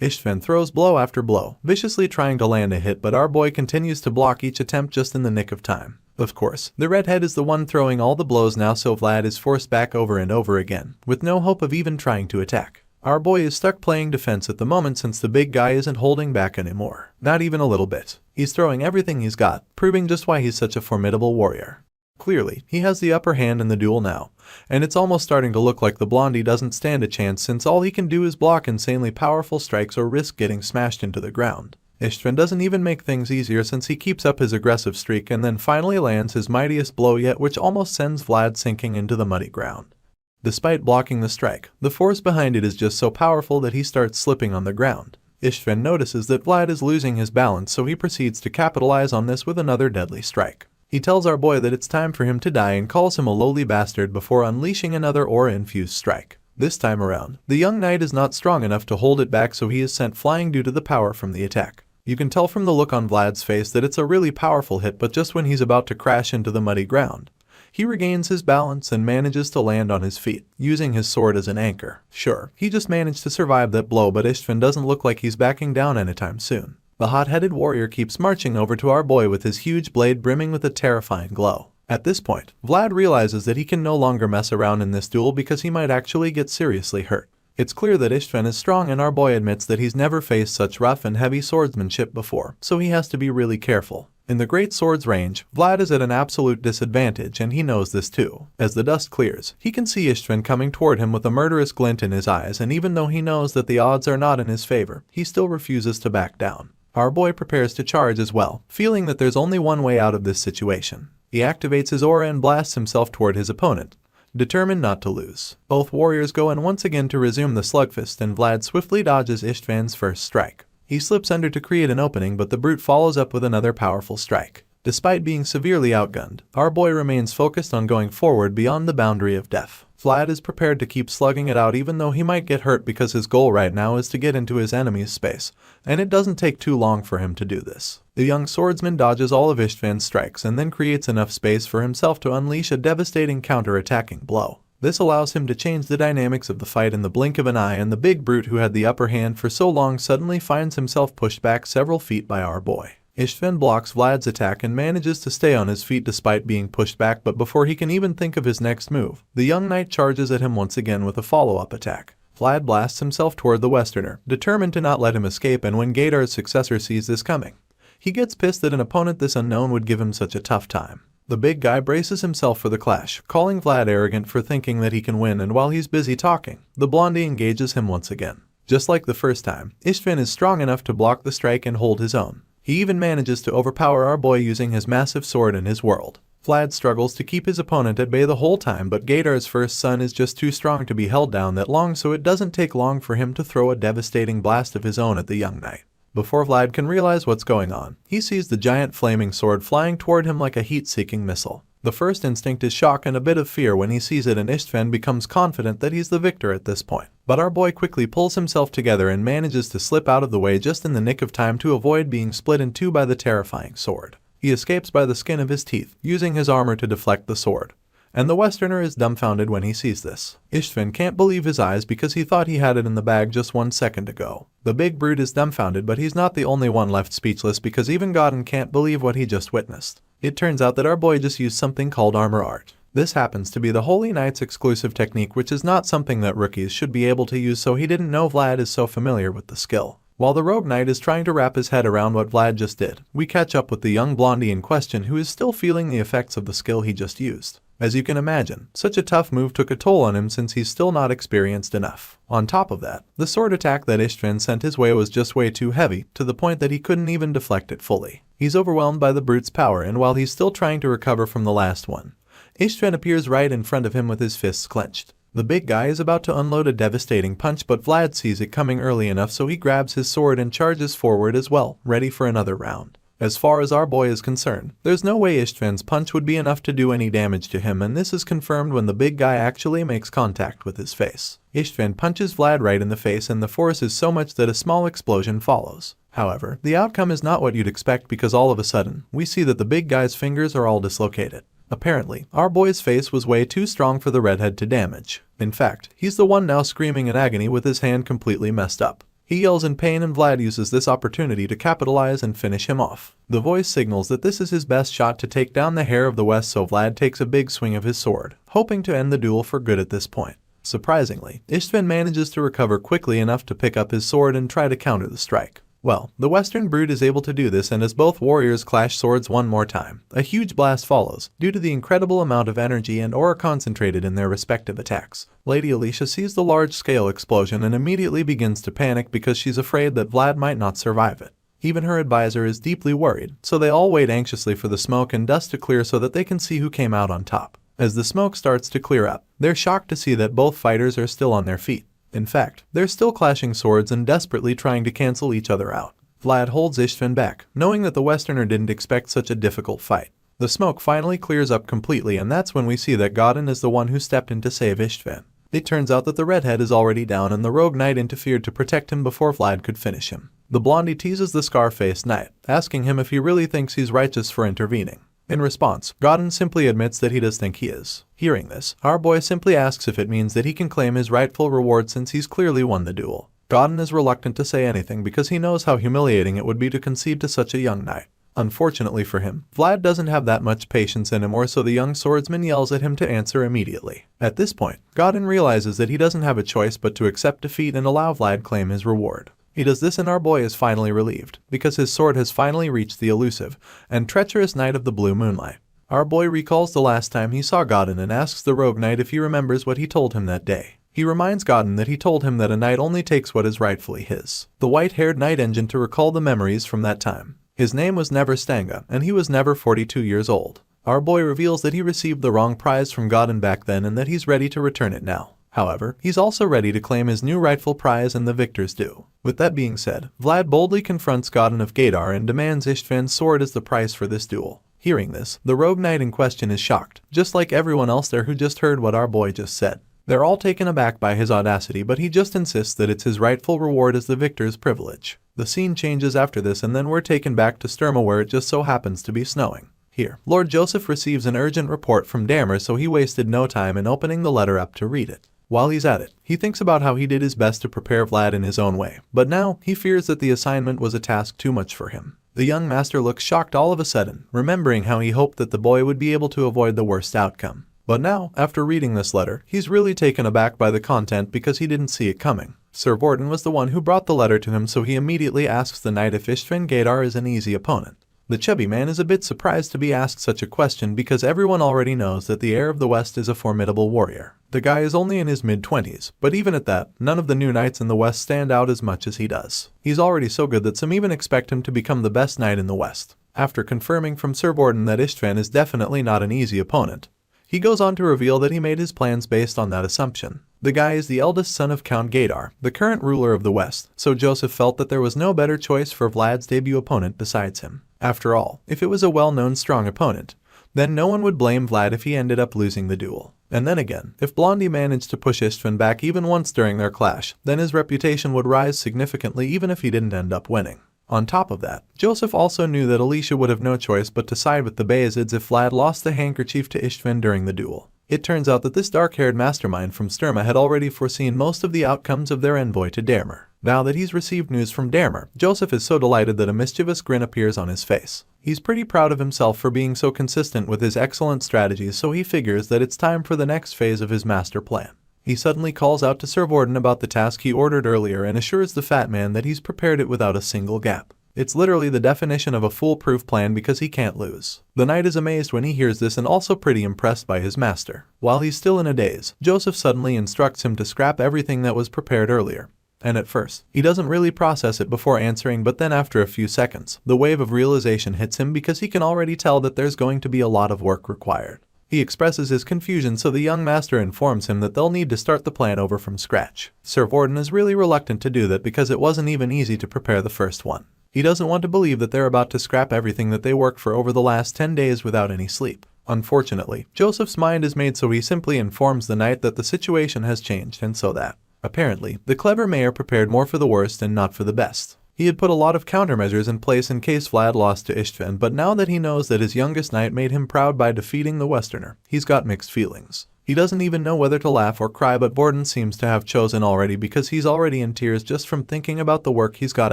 Ishtvan throws blow after blow, viciously trying to land a hit, but our boy continues to block each attempt just in the nick of time. Of course, the redhead is the one throwing all the blows now, so Vlad is forced back over and over again, with no hope of even trying to attack. Our boy is stuck playing defense at the moment since the big guy isn't holding back anymore. Not even a little bit. He's throwing everything he's got, proving just why he's such a formidable warrior. Clearly, he has the upper hand in the duel now, and it's almost starting to look like the blondie doesn't stand a chance since all he can do is block insanely powerful strikes or risk getting smashed into the ground. Ishtvan doesn't even make things easier since he keeps up his aggressive streak and then finally lands his mightiest blow yet, which almost sends Vlad sinking into the muddy ground. Despite blocking the strike, the force behind it is just so powerful that he starts slipping on the ground. Ishtvan notices that Vlad is losing his balance, so he proceeds to capitalize on this with another deadly strike. He tells our boy that it's time for him to die and calls him a lowly bastard before unleashing another aura-infused strike. This time around, the young knight is not strong enough to hold it back, so he is sent flying due to the power from the attack. You can tell from the look on Vlad's face that it's a really powerful hit, but just when he's about to crash into the muddy ground, he regains his balance and manages to land on his feet, using his sword as an anchor. Sure, he just managed to survive that blow, but Ishtvan doesn't look like he's backing down anytime soon. The hot-headed warrior keeps marching over to our boy with his huge blade brimming with a terrifying glow. At this point, Vlad realizes that he can no longer mess around in this duel because he might actually get seriously hurt. It's clear that Ishtvan is strong, and our boy admits that he's never faced such rough and heavy swordsmanship before, so he has to be really careful. In the great sword's range, Vlad is at an absolute disadvantage, and he knows this too. As the dust clears, he can see Ishtvan coming toward him with a murderous glint in his eyes, and even though he knows that the odds are not in his favor, he still refuses to back down. Our boy prepares to charge as well, feeling that there's only one way out of this situation. He activates his aura and blasts himself toward his opponent, determined not to lose. Both warriors go in once again to resume the slugfest, and Vlad swiftly dodges Istvan's first strike. He slips under to create an opening, but the brute follows up with another powerful strike. Despite being severely outgunned, our boy remains focused on going forward beyond the boundary of death. Vlad is prepared to keep slugging it out even though he might get hurt, because his goal right now is to get into his enemy's space, and it doesn't take too long for him to do this. The young swordsman dodges all of Istvan's strikes and then creates enough space for himself to unleash a devastating counter-attacking blow. This allows him to change the dynamics of the fight in the blink of an eye, and the big brute who had the upper hand for so long suddenly finds himself pushed back several feet by our boy. Istvan blocks Vlad's attack and manages to stay on his feet despite being pushed back, but before he can even think of his next move, the young knight charges at him once again with a follow-up attack. Vlad blasts himself toward the Westerner, determined to not let him escape, and when Gaidar's successor sees this coming, he gets pissed that an opponent this unknown would give him such a tough time. The big guy braces himself for the clash, calling Vlad arrogant for thinking that he can win, and while he's busy talking, the blondie engages him once again. Just like the first time, Istvan is strong enough to block the strike and hold his own. He even manages to overpower our boy using his massive sword in his world. Vlad struggles to keep his opponent at bay the whole time, but Gaidar's first son is just too strong to be held down that long, so it doesn't take long for him to throw a devastating blast of his own at the young knight. Before Vlad can realize what's going on, he sees the giant flaming sword flying toward him like a heat-seeking missile. The first instinct is shock and a bit of fear when he sees it, and Istvan becomes confident that he's the victor at this point. But our boy quickly pulls himself together and manages to slip out of the way just in the nick of time to avoid being split in two by the terrifying sword. He escapes by the skin of his teeth, using his armor to deflect the sword. And the Westerner is dumbfounded when he sees this. Istvan can't believe his eyes because he thought he had it in the bag just 1 second ago. The big brute is dumbfounded, but he's not the only one left speechless, because even Godin can't believe what he just witnessed. It turns out that our boy just used something called armor art. This happens to be the Holy Knight's exclusive technique, which is not something that rookies should be able to use, so he didn't know Vlad is so familiar with the skill. While the rogue knight is trying to wrap his head around what Vlad just did, we catch up with the young blondie in question, who is still feeling the effects of the skill he just used. As you can imagine, such a tough move took a toll on him since he's still not experienced enough. On top of that, the sword attack that Istvan sent his way was just way too heavy, to the point that he couldn't even deflect it fully. He's overwhelmed by the brute's power, and while he's still trying to recover from the last one, Istvan appears right in front of him with his fists clenched. The big guy is about to unload a devastating punch, but Vlad sees it coming early enough, so he grabs his sword and charges forward as well, ready for another round. As far as our boy is concerned, there's no way Istvan's punch would be enough to do any damage to him, and this is confirmed when the big guy actually makes contact with his face. Istvan punches Vlad right in the face, and the force is so much that a small explosion follows. However, the outcome is not what you'd expect, because all of a sudden, we see that the big guy's fingers are all dislocated. Apparently, our boy's face was way too strong for the redhead to damage. In fact, he's the one now screaming in agony with his hand completely messed up. He yells in pain, and Vlad uses this opportunity to capitalize and finish him off. The voice signals that this is his best shot to take down the Heir of the West, so Vlad takes a big swing of his sword, hoping to end the duel for good at this point. Surprisingly, Istvan manages to recover quickly enough to pick up his sword and try to counter the strike. Well, the Western brute is able to do this, and as both warriors clash swords one more time, a huge blast follows, due to the incredible amount of energy and aura concentrated in their respective attacks. Lady Alicia sees the large-scale explosion and immediately begins to panic because she's afraid that Vlad might not survive it. Even her advisor is deeply worried, so they all wait anxiously for the smoke and dust to clear so that they can see who came out on top. As the smoke starts to clear up, they're shocked to see that both fighters are still on their feet. In fact, they're still clashing swords and desperately trying to cancel each other out. Vlad holds Istvan back, knowing that the Westerner didn't expect such a difficult fight. The smoke finally clears up completely, and that's when we see that Godin is the one who stepped in to save Istvan. It turns out that the redhead is already down, and the rogue knight interfered to protect him before Vlad could finish him. The blondie teases the scar-faced knight, asking him if he really thinks he's righteous for intervening. In response, Godin simply admits that he does think he is. Hearing this, our boy simply asks if it means that he can claim his rightful reward since he's clearly won the duel. Godin is reluctant to say anything because he knows how humiliating it would be to concede to such a young knight. Unfortunately for him, Vlad doesn't have that much patience anymore, so the young swordsman yells at him to answer immediately. At this point, Godin realizes that he doesn't have a choice but to accept defeat and allow Vlad claim his reward. He does this, and our boy is finally relieved, because his sword has finally reached the elusive and treacherous Knight of the Blue Moonlight. Our boy recalls the last time he saw Godin and asks the rogue knight if he remembers what he told him that day. He reminds Godin that he told him that a knight only takes what is rightfully his. The white-haired knight engine to recall the memories from that time. His name was never Stanga, and he was never 42 years old. Our boy reveals that he received the wrong prize from Godin back then and that he's ready to return it now. However, he's also ready to claim his new rightful prize and the victor's due. With that being said, Vlad boldly confronts Godin of Gadar and demands Istvan's sword as the price for this duel. Hearing this, the rogue knight in question is shocked, just like everyone else there who just heard what our boy just said. They're all taken aback by his audacity, but he just insists that it's his rightful reward as the victor's privilege. The scene changes after this and then we're taken back to Sturma where it just so happens to be snowing. Here, Lord Joseph receives an urgent report from Damer, so he wasted no time in opening the letter up to read it. While he's at it, he thinks about how he did his best to prepare Vlad in his own way, but now he fears that the assignment was a task too much for him. The young master looks shocked all of a sudden, remembering how he hoped that the boy would be able to avoid the worst outcome. But now, after reading this letter, he's really taken aback by the content because he didn't see it coming. Sir Vorden was the one who brought the letter to him, so he immediately asks the knight if Istvan Gadar is an easy opponent. The chubby man is a bit surprised to be asked such a question because everyone already knows that the heir of the West is a formidable warrior. The guy is only in his mid-20s, but even at that, none of the new knights in the West stand out as much as he does. He's already so good that some even expect him to become the best knight in the West. After confirming from Sir Vorden that Istvan is definitely not an easy opponent, he goes on to reveal that he made his plans based on that assumption. The guy is the eldest son of Count Gadar, the current ruler of the West, so Joseph felt that there was no better choice for Vlad's debut opponent besides him. After all, if it was a well-known strong opponent, then no one would blame Vlad if he ended up losing the duel. And then again, if Blondie managed to push Istvan back even once during their clash, then his reputation would rise significantly even if he didn't end up winning. On top of that, Joseph also knew that Alicia would have no choice but to side with the Bayazids if Vlad lost the handkerchief to Istvan during the duel. It turns out that this dark-haired mastermind from Sturma had already foreseen most of the outcomes of their envoy to Damer. Now that he's received news from Damer, Joseph is so delighted that a mischievous grin appears on his face. He's pretty proud of himself for being so consistent with his excellent strategies, so he figures that it's time for the next phase of his master plan. He suddenly calls out to Sir Vorden about the task he ordered earlier and assures the fat man that he's prepared it without a single gap. It's literally the definition of a foolproof plan because he can't lose. The knight is amazed when he hears this and also pretty impressed by his master. While he's still in a daze, Joseph suddenly instructs him to scrap everything that was prepared earlier. And at first, he doesn't really process it before answering, but then after a few seconds, the wave of realization hits him because he can already tell that there's going to be a lot of work required. He expresses his confusion, so the young master informs him that they'll need to start the plan over from scratch. Sir Vorden is really reluctant to do that because it wasn't even easy to prepare the first one. He doesn't want to believe that they're about to scrap everything that they worked for over the last 10 days without any sleep. Unfortunately, Joseph's mind is made, so he simply informs the knight that the situation has changed and so that, apparently, the clever mayor prepared more for the worst and not for the best. He had put a lot of countermeasures in place in case Vlad lost to Istvan, but now that he knows that his youngest knight made him proud by defeating the Westerner, he's got mixed feelings. He doesn't even know whether to laugh or cry, but Vorden seems to have chosen already because he's already in tears just from thinking about the work he's got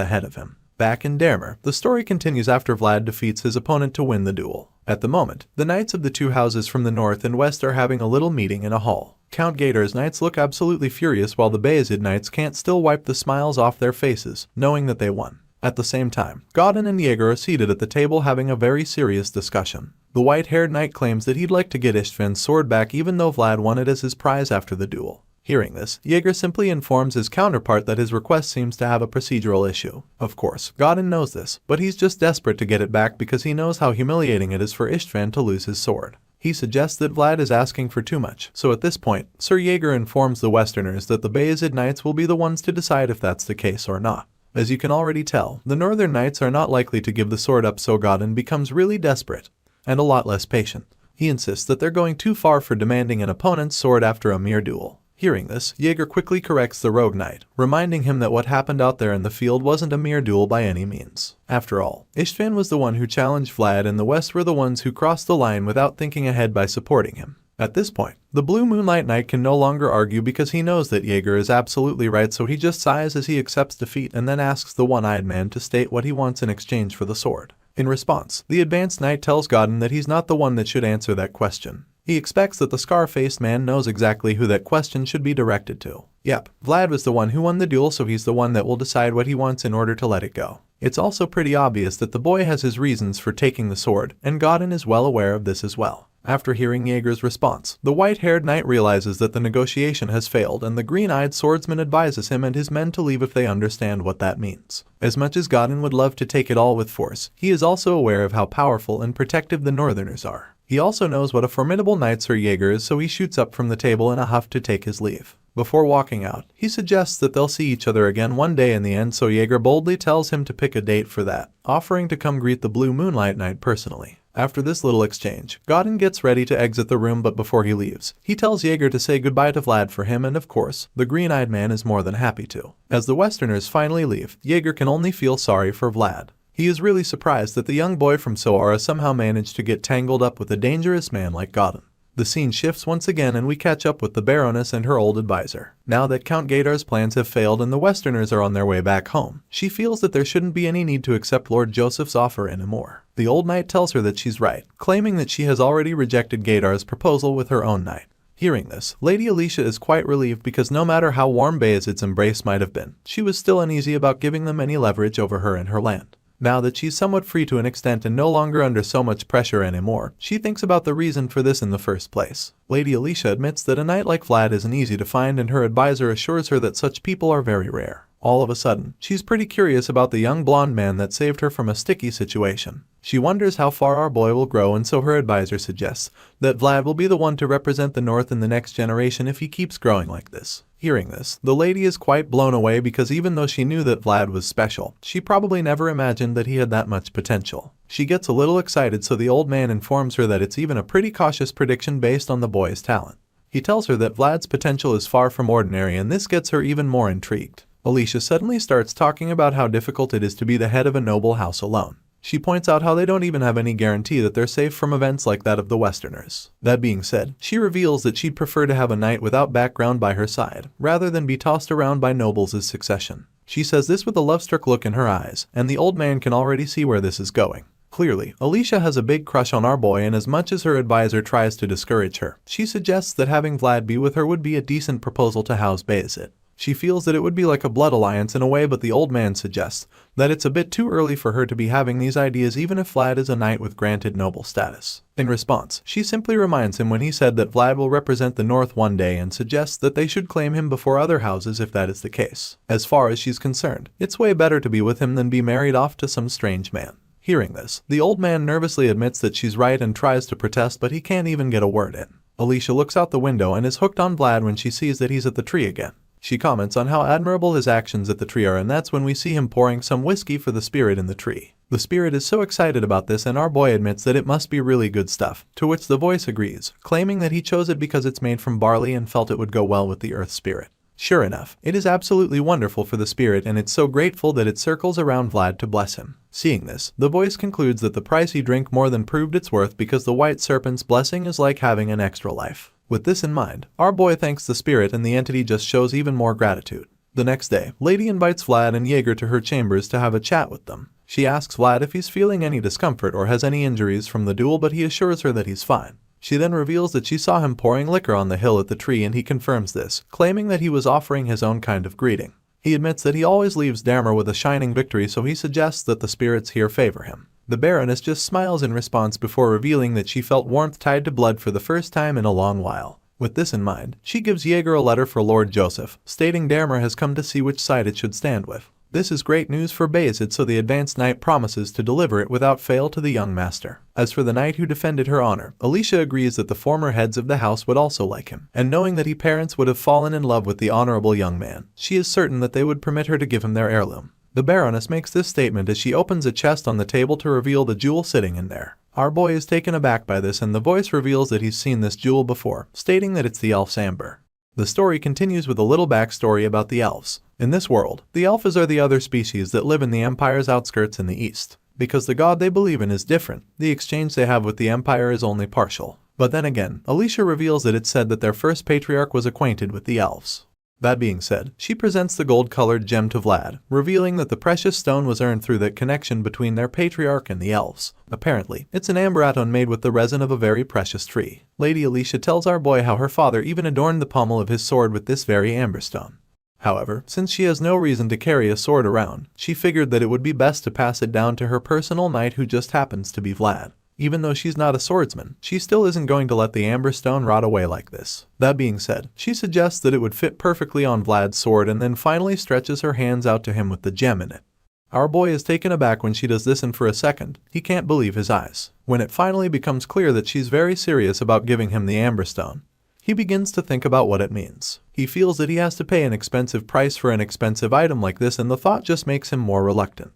ahead of him. Back in Damer, the story continues after Vlad defeats his opponent to win the duel. At the moment, the knights of the two houses from the north and west are having a little meeting in a hall. Count Gadar's knights look absolutely furious while the Bayezid knights can't still wipe the smiles off their faces, knowing that they won. At the same time, Godin and Jaeger are seated at the table having a very serious discussion. The white-haired knight claims that he'd like to get Istvan's sword back even though Vlad won it as his prize after the duel. Hearing this, Jaeger simply informs his counterpart that his request seems to have a procedural issue. Of course, Godin knows this, but he's just desperate to get it back because he knows how humiliating it is for Istvan to lose his sword. He suggests that Vlad is asking for too much, so at this point, Sir Jaeger informs the Westerners that the Bayezid knights will be the ones to decide if that's the case or not. As you can already tell, the Northern Knights are not likely to give the sword up, so Godin becomes really desperate, and a lot less patient. He insists that they're going too far for demanding an opponent's sword after a mere duel. Hearing this, Jaeger quickly corrects the rogue knight, reminding him that what happened out there in the field wasn't a mere duel by any means. After all, Istvan was the one who challenged Vlad, and the West were the ones who crossed the line without thinking ahead by supporting him. At this point, the Blue Moonlight Knight can no longer argue because he knows that Jaeger is absolutely right, so he just sighs as he accepts defeat and then asks the one-eyed man to state what he wants in exchange for the sword. In response, the advanced knight tells Godin that he's not the one that should answer that question. He expects that the scar-faced man knows exactly who that question should be directed to. Yep, Vlad was the one who won the duel, so he's the one that will decide what he wants in order to let it go. It's also pretty obvious that the boy has his reasons for taking the sword, and Godin is well aware of this as well. After hearing Jaeger's response, the white-haired knight realizes that the negotiation has failed, and the green-eyed swordsman advises him and his men to leave if they understand what that means. As much as Godin would love to take it all with force, he is also aware of how powerful and protective the Northerners are. He also knows what a formidable knight Sir Jaeger is, so he shoots up from the table in a huff to take his leave. Before walking out, he suggests that they'll see each other again one day in the end, so Jaeger boldly tells him to pick a date for that, offering to come greet the Blue Moonlight Knight personally. After this little exchange, Godin gets ready to exit the room, but before he leaves, he tells Jaeger to say goodbye to Vlad for him, and of course, the green-eyed man is more than happy to. As the Westerners finally leave, Jaeger can only feel sorry for Vlad. He is really surprised that the young boy from Sara somehow managed to get tangled up with a dangerous man like Godin. The scene shifts once again and we catch up with the Baroness and her old advisor. Now that Count Gadar's plans have failed and the Westerners are on their way back home, she feels that there shouldn't be any need to accept Lord Joseph's offer anymore. The old knight tells her that she's right, claiming that she has already rejected Gadar's proposal with her own knight. Hearing this, Lady Alicia is quite relieved because no matter how warm Bayezid's embrace might have been, she was still uneasy about giving them any leverage over her and her land. Now that she's somewhat free to an extent and no longer under so much pressure anymore, she thinks about the reason for this in the first place. Lady Alicia admits that a knight like Vlad isn't easy to find, and her advisor assures her that such people are very rare. All of a sudden, she's pretty curious about the young blonde man that saved her from a sticky situation. She wonders how far our boy will grow, and so her advisor suggests that Vlad will be the one to represent the North in the next generation if he keeps growing like this. Hearing this, the lady is quite blown away because even though she knew that Vlad was special, she probably never imagined that he had that much potential. She gets a little excited, so the old man informs her that it's even a pretty cautious prediction based on the boy's talent. He tells her that Vlad's potential is far from ordinary, and this gets her even more intrigued. Alicia suddenly starts talking about how difficult it is to be the head of a noble house alone. She points out how they don't even have any guarantee that they're safe from events like that of the Westerners. That being said, she reveals that she'd prefer to have a knight without background by her side, rather than be tossed around by nobles as succession. She says this with a love-struck look in her eyes, and the old man can already see where this is going. Clearly, Alicia has a big crush on our boy, and as much as her advisor tries to discourage her, she suggests that having Vlad be with her would be a decent proposal to house Bayezid. She feels that it would be like a blood alliance in a way, but the old man suggests that it's a bit too early for her to be having these ideas even if Vlad is a knight with granted noble status. In response, she simply reminds him when he said that Vlad will represent the North one day and suggests that they should claim him before other houses if that is the case. As far as she's concerned, it's way better to be with him than be married off to some strange man. Hearing this, the old man nervously admits that she's right and tries to protest, but he can't even get a word in. Alicia looks out the window and is hooked on Vlad when she sees that he's at the tree again. She comments on how admirable his actions at the tree are, and that's when we see him pouring some whiskey for the spirit in the tree. The spirit is so excited about this, and our boy admits that it must be really good stuff, to which the voice agrees, claiming that he chose it because it's made from barley and felt it would go well with the earth spirit. Sure enough, it is absolutely wonderful for the spirit, and it's so grateful that it circles around Vlad to bless him. Seeing this, the voice concludes that the pricey drink more than proved its worth because the white serpent's blessing is like having an extra life. With this in mind, our boy thanks the spirit, and the entity just shows even more gratitude. The next day, Lady invites Vlad and Jaeger to her chambers to have a chat with them. She asks Vlad if he's feeling any discomfort or has any injuries from the duel, but he assures her that he's fine. She then reveals that she saw him pouring liquor on the hill at the tree, and he confirms this, claiming that he was offering his own kind of greeting. He admits that he always leaves Damer with a shining victory, so he suggests that the spirits here favor him. The Baroness just smiles in response before revealing that she felt warmth tied to blood for the first time in a long while. With this in mind, she gives Jaeger a letter for Lord Joseph, stating Damer has come to see which side it should stand with. This is great news for Bayezid, so the advanced knight promises to deliver it without fail to the young master. As for the knight who defended her honor, Alicia agrees that the former heads of the house would also like him, and knowing that his parents would have fallen in love with the honorable young man, she is certain that they would permit her to give him their heirloom. The Baroness makes this statement as she opens a chest on the table to reveal the jewel sitting in there. Our boy is taken aback by this, and the voice reveals that he's seen this jewel before, stating that it's the elf's amber. The story continues with a little backstory about the elves. In this world, the elves are the other species that live in the Empire's outskirts in the east. Because the god they believe in is different, the exchange they have with the Empire is only partial. But then again, Alicia reveals that it's said that their first patriarch was acquainted with the elves. That being said, she presents the gold-colored gem to Vlad, revealing that the precious stone was earned through that connection between their patriarch and the elves. Apparently, it's an amberatone made with the resin of a very precious tree. Lady Alicia tells our boy how her father even adorned the pommel of his sword with this very amberstone. However, since she has no reason to carry a sword around, she figured that it would be best to pass it down to her personal knight, who just happens to be Vlad. Even though she's not a swordsman, she still isn't going to let the amber stone rot away like this. That being said, she suggests that it would fit perfectly on Vlad's sword, and then finally stretches her hands out to him with the gem in it. Our boy is taken aback when she does this, and for a second, he can't believe his eyes. When it finally becomes clear that she's very serious about giving him the Amber Stone, he begins to think about what it means. He feels that he has to pay an expensive price for an expensive item like this, and the thought just makes him more reluctant.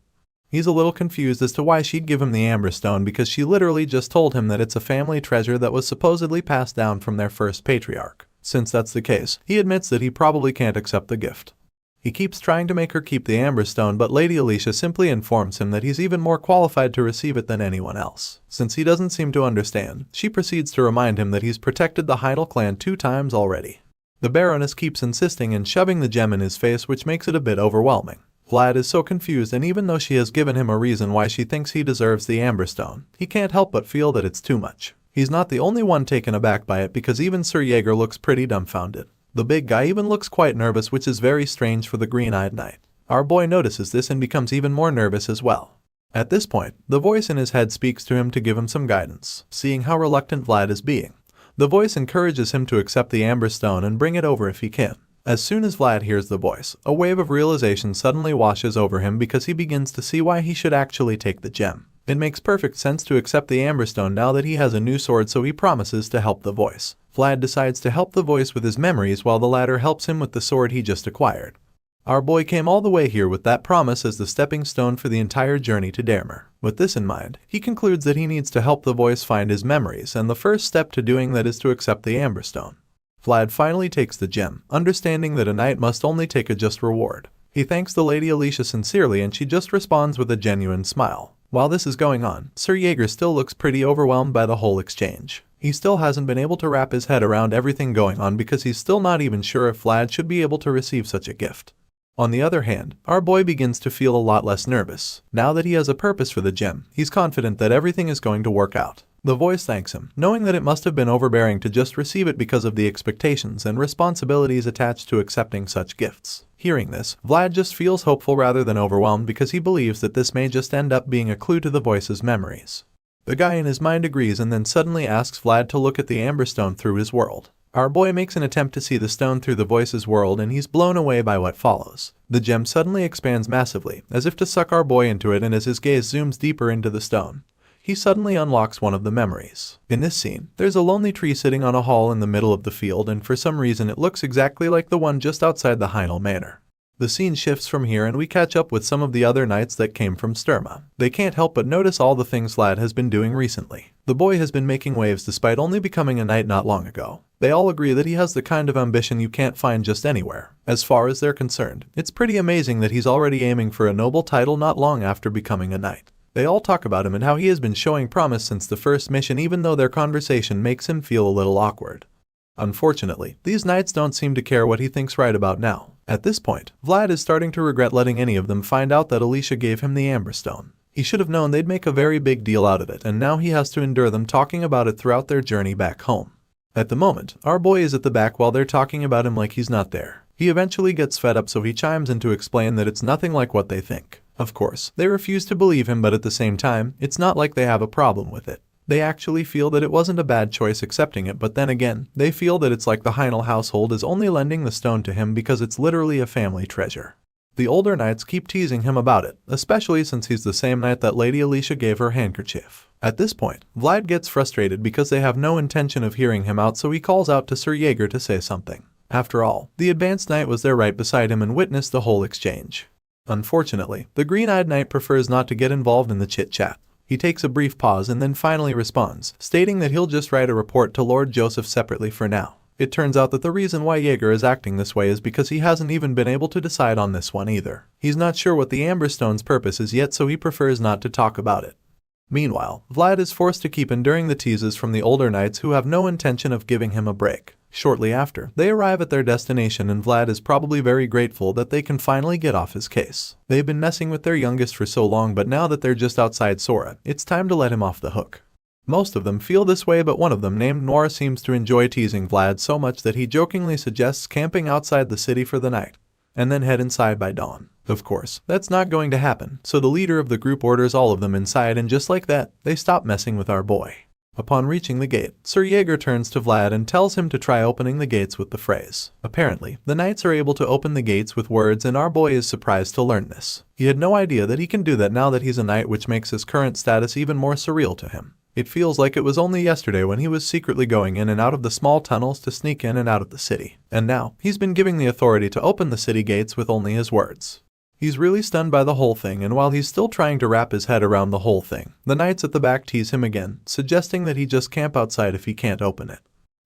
He's a little confused as to why she'd give him the Amber Stone, because she literally just told him that it's a family treasure that was supposedly passed down from their first patriarch. Since that's the case, he admits that he probably can't accept the gift. He keeps trying to make her keep the Amber Stone, but Lady Alicia simply informs him that he's even more qualified to receive it than anyone else. Since he doesn't seem to understand, she proceeds to remind him that he's protected the Heidel clan 2 times already. The Baroness keeps insisting and shoving the gem in his face, which makes it a bit overwhelming. Vlad is so confused, and even though she has given him a reason why she thinks he deserves the Amber Stone, he can't help but feel that it's too much. He's not the only one taken aback by it, because even Sir Jaeger looks pretty dumbfounded. The big guy even looks quite nervous, which is very strange for the green-eyed knight. Our boy notices this and becomes even more nervous as well. At this point, the voice in his head speaks to him to give him some guidance. Seeing how reluctant Vlad is being, the voice encourages him to accept the Amber Stone and bring it over if he can. As soon as Vlad hears the voice, a wave of realization suddenly washes over him, because he begins to see why he should actually take the gem. It makes perfect sense to accept the Amber Stone now that he has a new sword, so he promises to help the voice. Vlad decides to help the voice with his memories while the latter helps him with the sword he just acquired. Our boy came all the way here with that promise as the stepping stone for the entire journey to Daremer. With this in mind, he concludes that he needs to help the voice find his memories, and the first step to doing that is to accept the Amber Stone. Vlad finally takes the gem, understanding that a knight must only take a just reward. He thanks the Lady Alicia sincerely, and she just responds with a genuine smile. While this is going on, Sir Jaeger still looks pretty overwhelmed by the whole exchange. He still hasn't been able to wrap his head around everything going on, because he's still not even sure if Vlad should be able to receive such a gift. On the other hand, our boy begins to feel a lot less nervous. Now that he has a purpose for the gem, he's confident that everything is going to work out. The voice thanks him, knowing that it must have been overbearing to just receive it because of the expectations and responsibilities attached to accepting such gifts. Hearing this, Vlad just feels hopeful rather than overwhelmed, because he believes that this may just end up being a clue to the voice's memories. The guy in his mind agrees and then suddenly asks Vlad to look at the Amber Stone through his world. Our boy makes an attempt to see the stone through the voice's world, and he's blown away by what follows. The gem suddenly expands massively, as if to suck our boy into it, and as his gaze zooms deeper into the stone, he suddenly unlocks one of the memories. In this scene, there's a lonely tree sitting on a hall in the middle of the field, and for some reason it looks exactly like the one just outside the Heidel Manor. The scene shifts from here and we catch up with some of the other knights that came from Sturma. They can't help but notice all the things Vlad has been doing recently. The boy has been making waves despite only becoming a knight not long ago. They all agree that he has the kind of ambition you can't find just anywhere. As far as they're concerned, it's pretty amazing that he's already aiming for a noble title not long after becoming a knight. They all talk about him and how he has been showing promise since the first mission, even though their conversation makes him feel a little awkward. Unfortunately, these knights don't seem to care what he thinks right about now. At this point, Vlad is starting to regret letting any of them find out that Alicia gave him the Amber Stone. He should have known they'd make a very big deal out of it, and now he has to endure them talking about it throughout their journey back home. At the moment, our boy is at the back while they're talking about him like he's not there. He eventually gets fed up, so he chimes in to explain that it's nothing like what they think. Of course, they refuse to believe him, but at the same time, it's not like they have a problem with it. They actually feel that it wasn't a bad choice accepting it, but then again, they feel that it's like the Heidel household is only lending the stone to him because it's literally a family treasure. The older knights keep teasing him about it, especially since he's the same knight that Lady Alicia gave her handkerchief. At this point, Vlad gets frustrated because they have no intention of hearing him out, so he calls out to Sir Jaeger to say something. After all, the advanced knight was there right beside him and witnessed the whole exchange. Unfortunately, the green-eyed knight prefers not to get involved in the chit-chat. He takes a brief pause and then finally responds, stating that he'll just write a report to Lord Joseph separately for now. It turns out that the reason why Jaeger is acting this way is because he hasn't even been able to decide on this one either. He's not sure what the Amber Stone's purpose is yet, so he prefers not to talk about it. Meanwhile, Vlad is forced to keep enduring the teases from the older knights who have no intention of giving him a break. Shortly after, they arrive at their destination, and Vlad is probably very grateful that they can finally get off his case. They've been messing with their youngest for so long, but now that they're just outside Sora, it's time to let him off the hook. Most of them feel this way, but one of them, named Noir, seems to enjoy teasing Vlad so much that he jokingly suggests camping outside the city for the night, and then head inside by dawn. Of course, that's not going to happen, so the leader of the group orders all of them inside, and just like that, they stop messing with our boy. Upon reaching the gate, Sir Jaeger turns to Vlad and tells him to try opening the gates with the phrase. Apparently, the knights are able to open the gates with words, and our boy is surprised to learn this. He had no idea that he can do that now that he's a knight, which makes his current status even more surreal to him. It feels like it was only yesterday when he was secretly going in and out of the small tunnels to sneak in and out of the city. And now, he's been given the authority to open the city gates with only his words. He's really stunned by the whole thing, and while he's still trying to wrap his head around the whole thing, the knights at the back tease him again, suggesting that he just camp outside if he can't open it.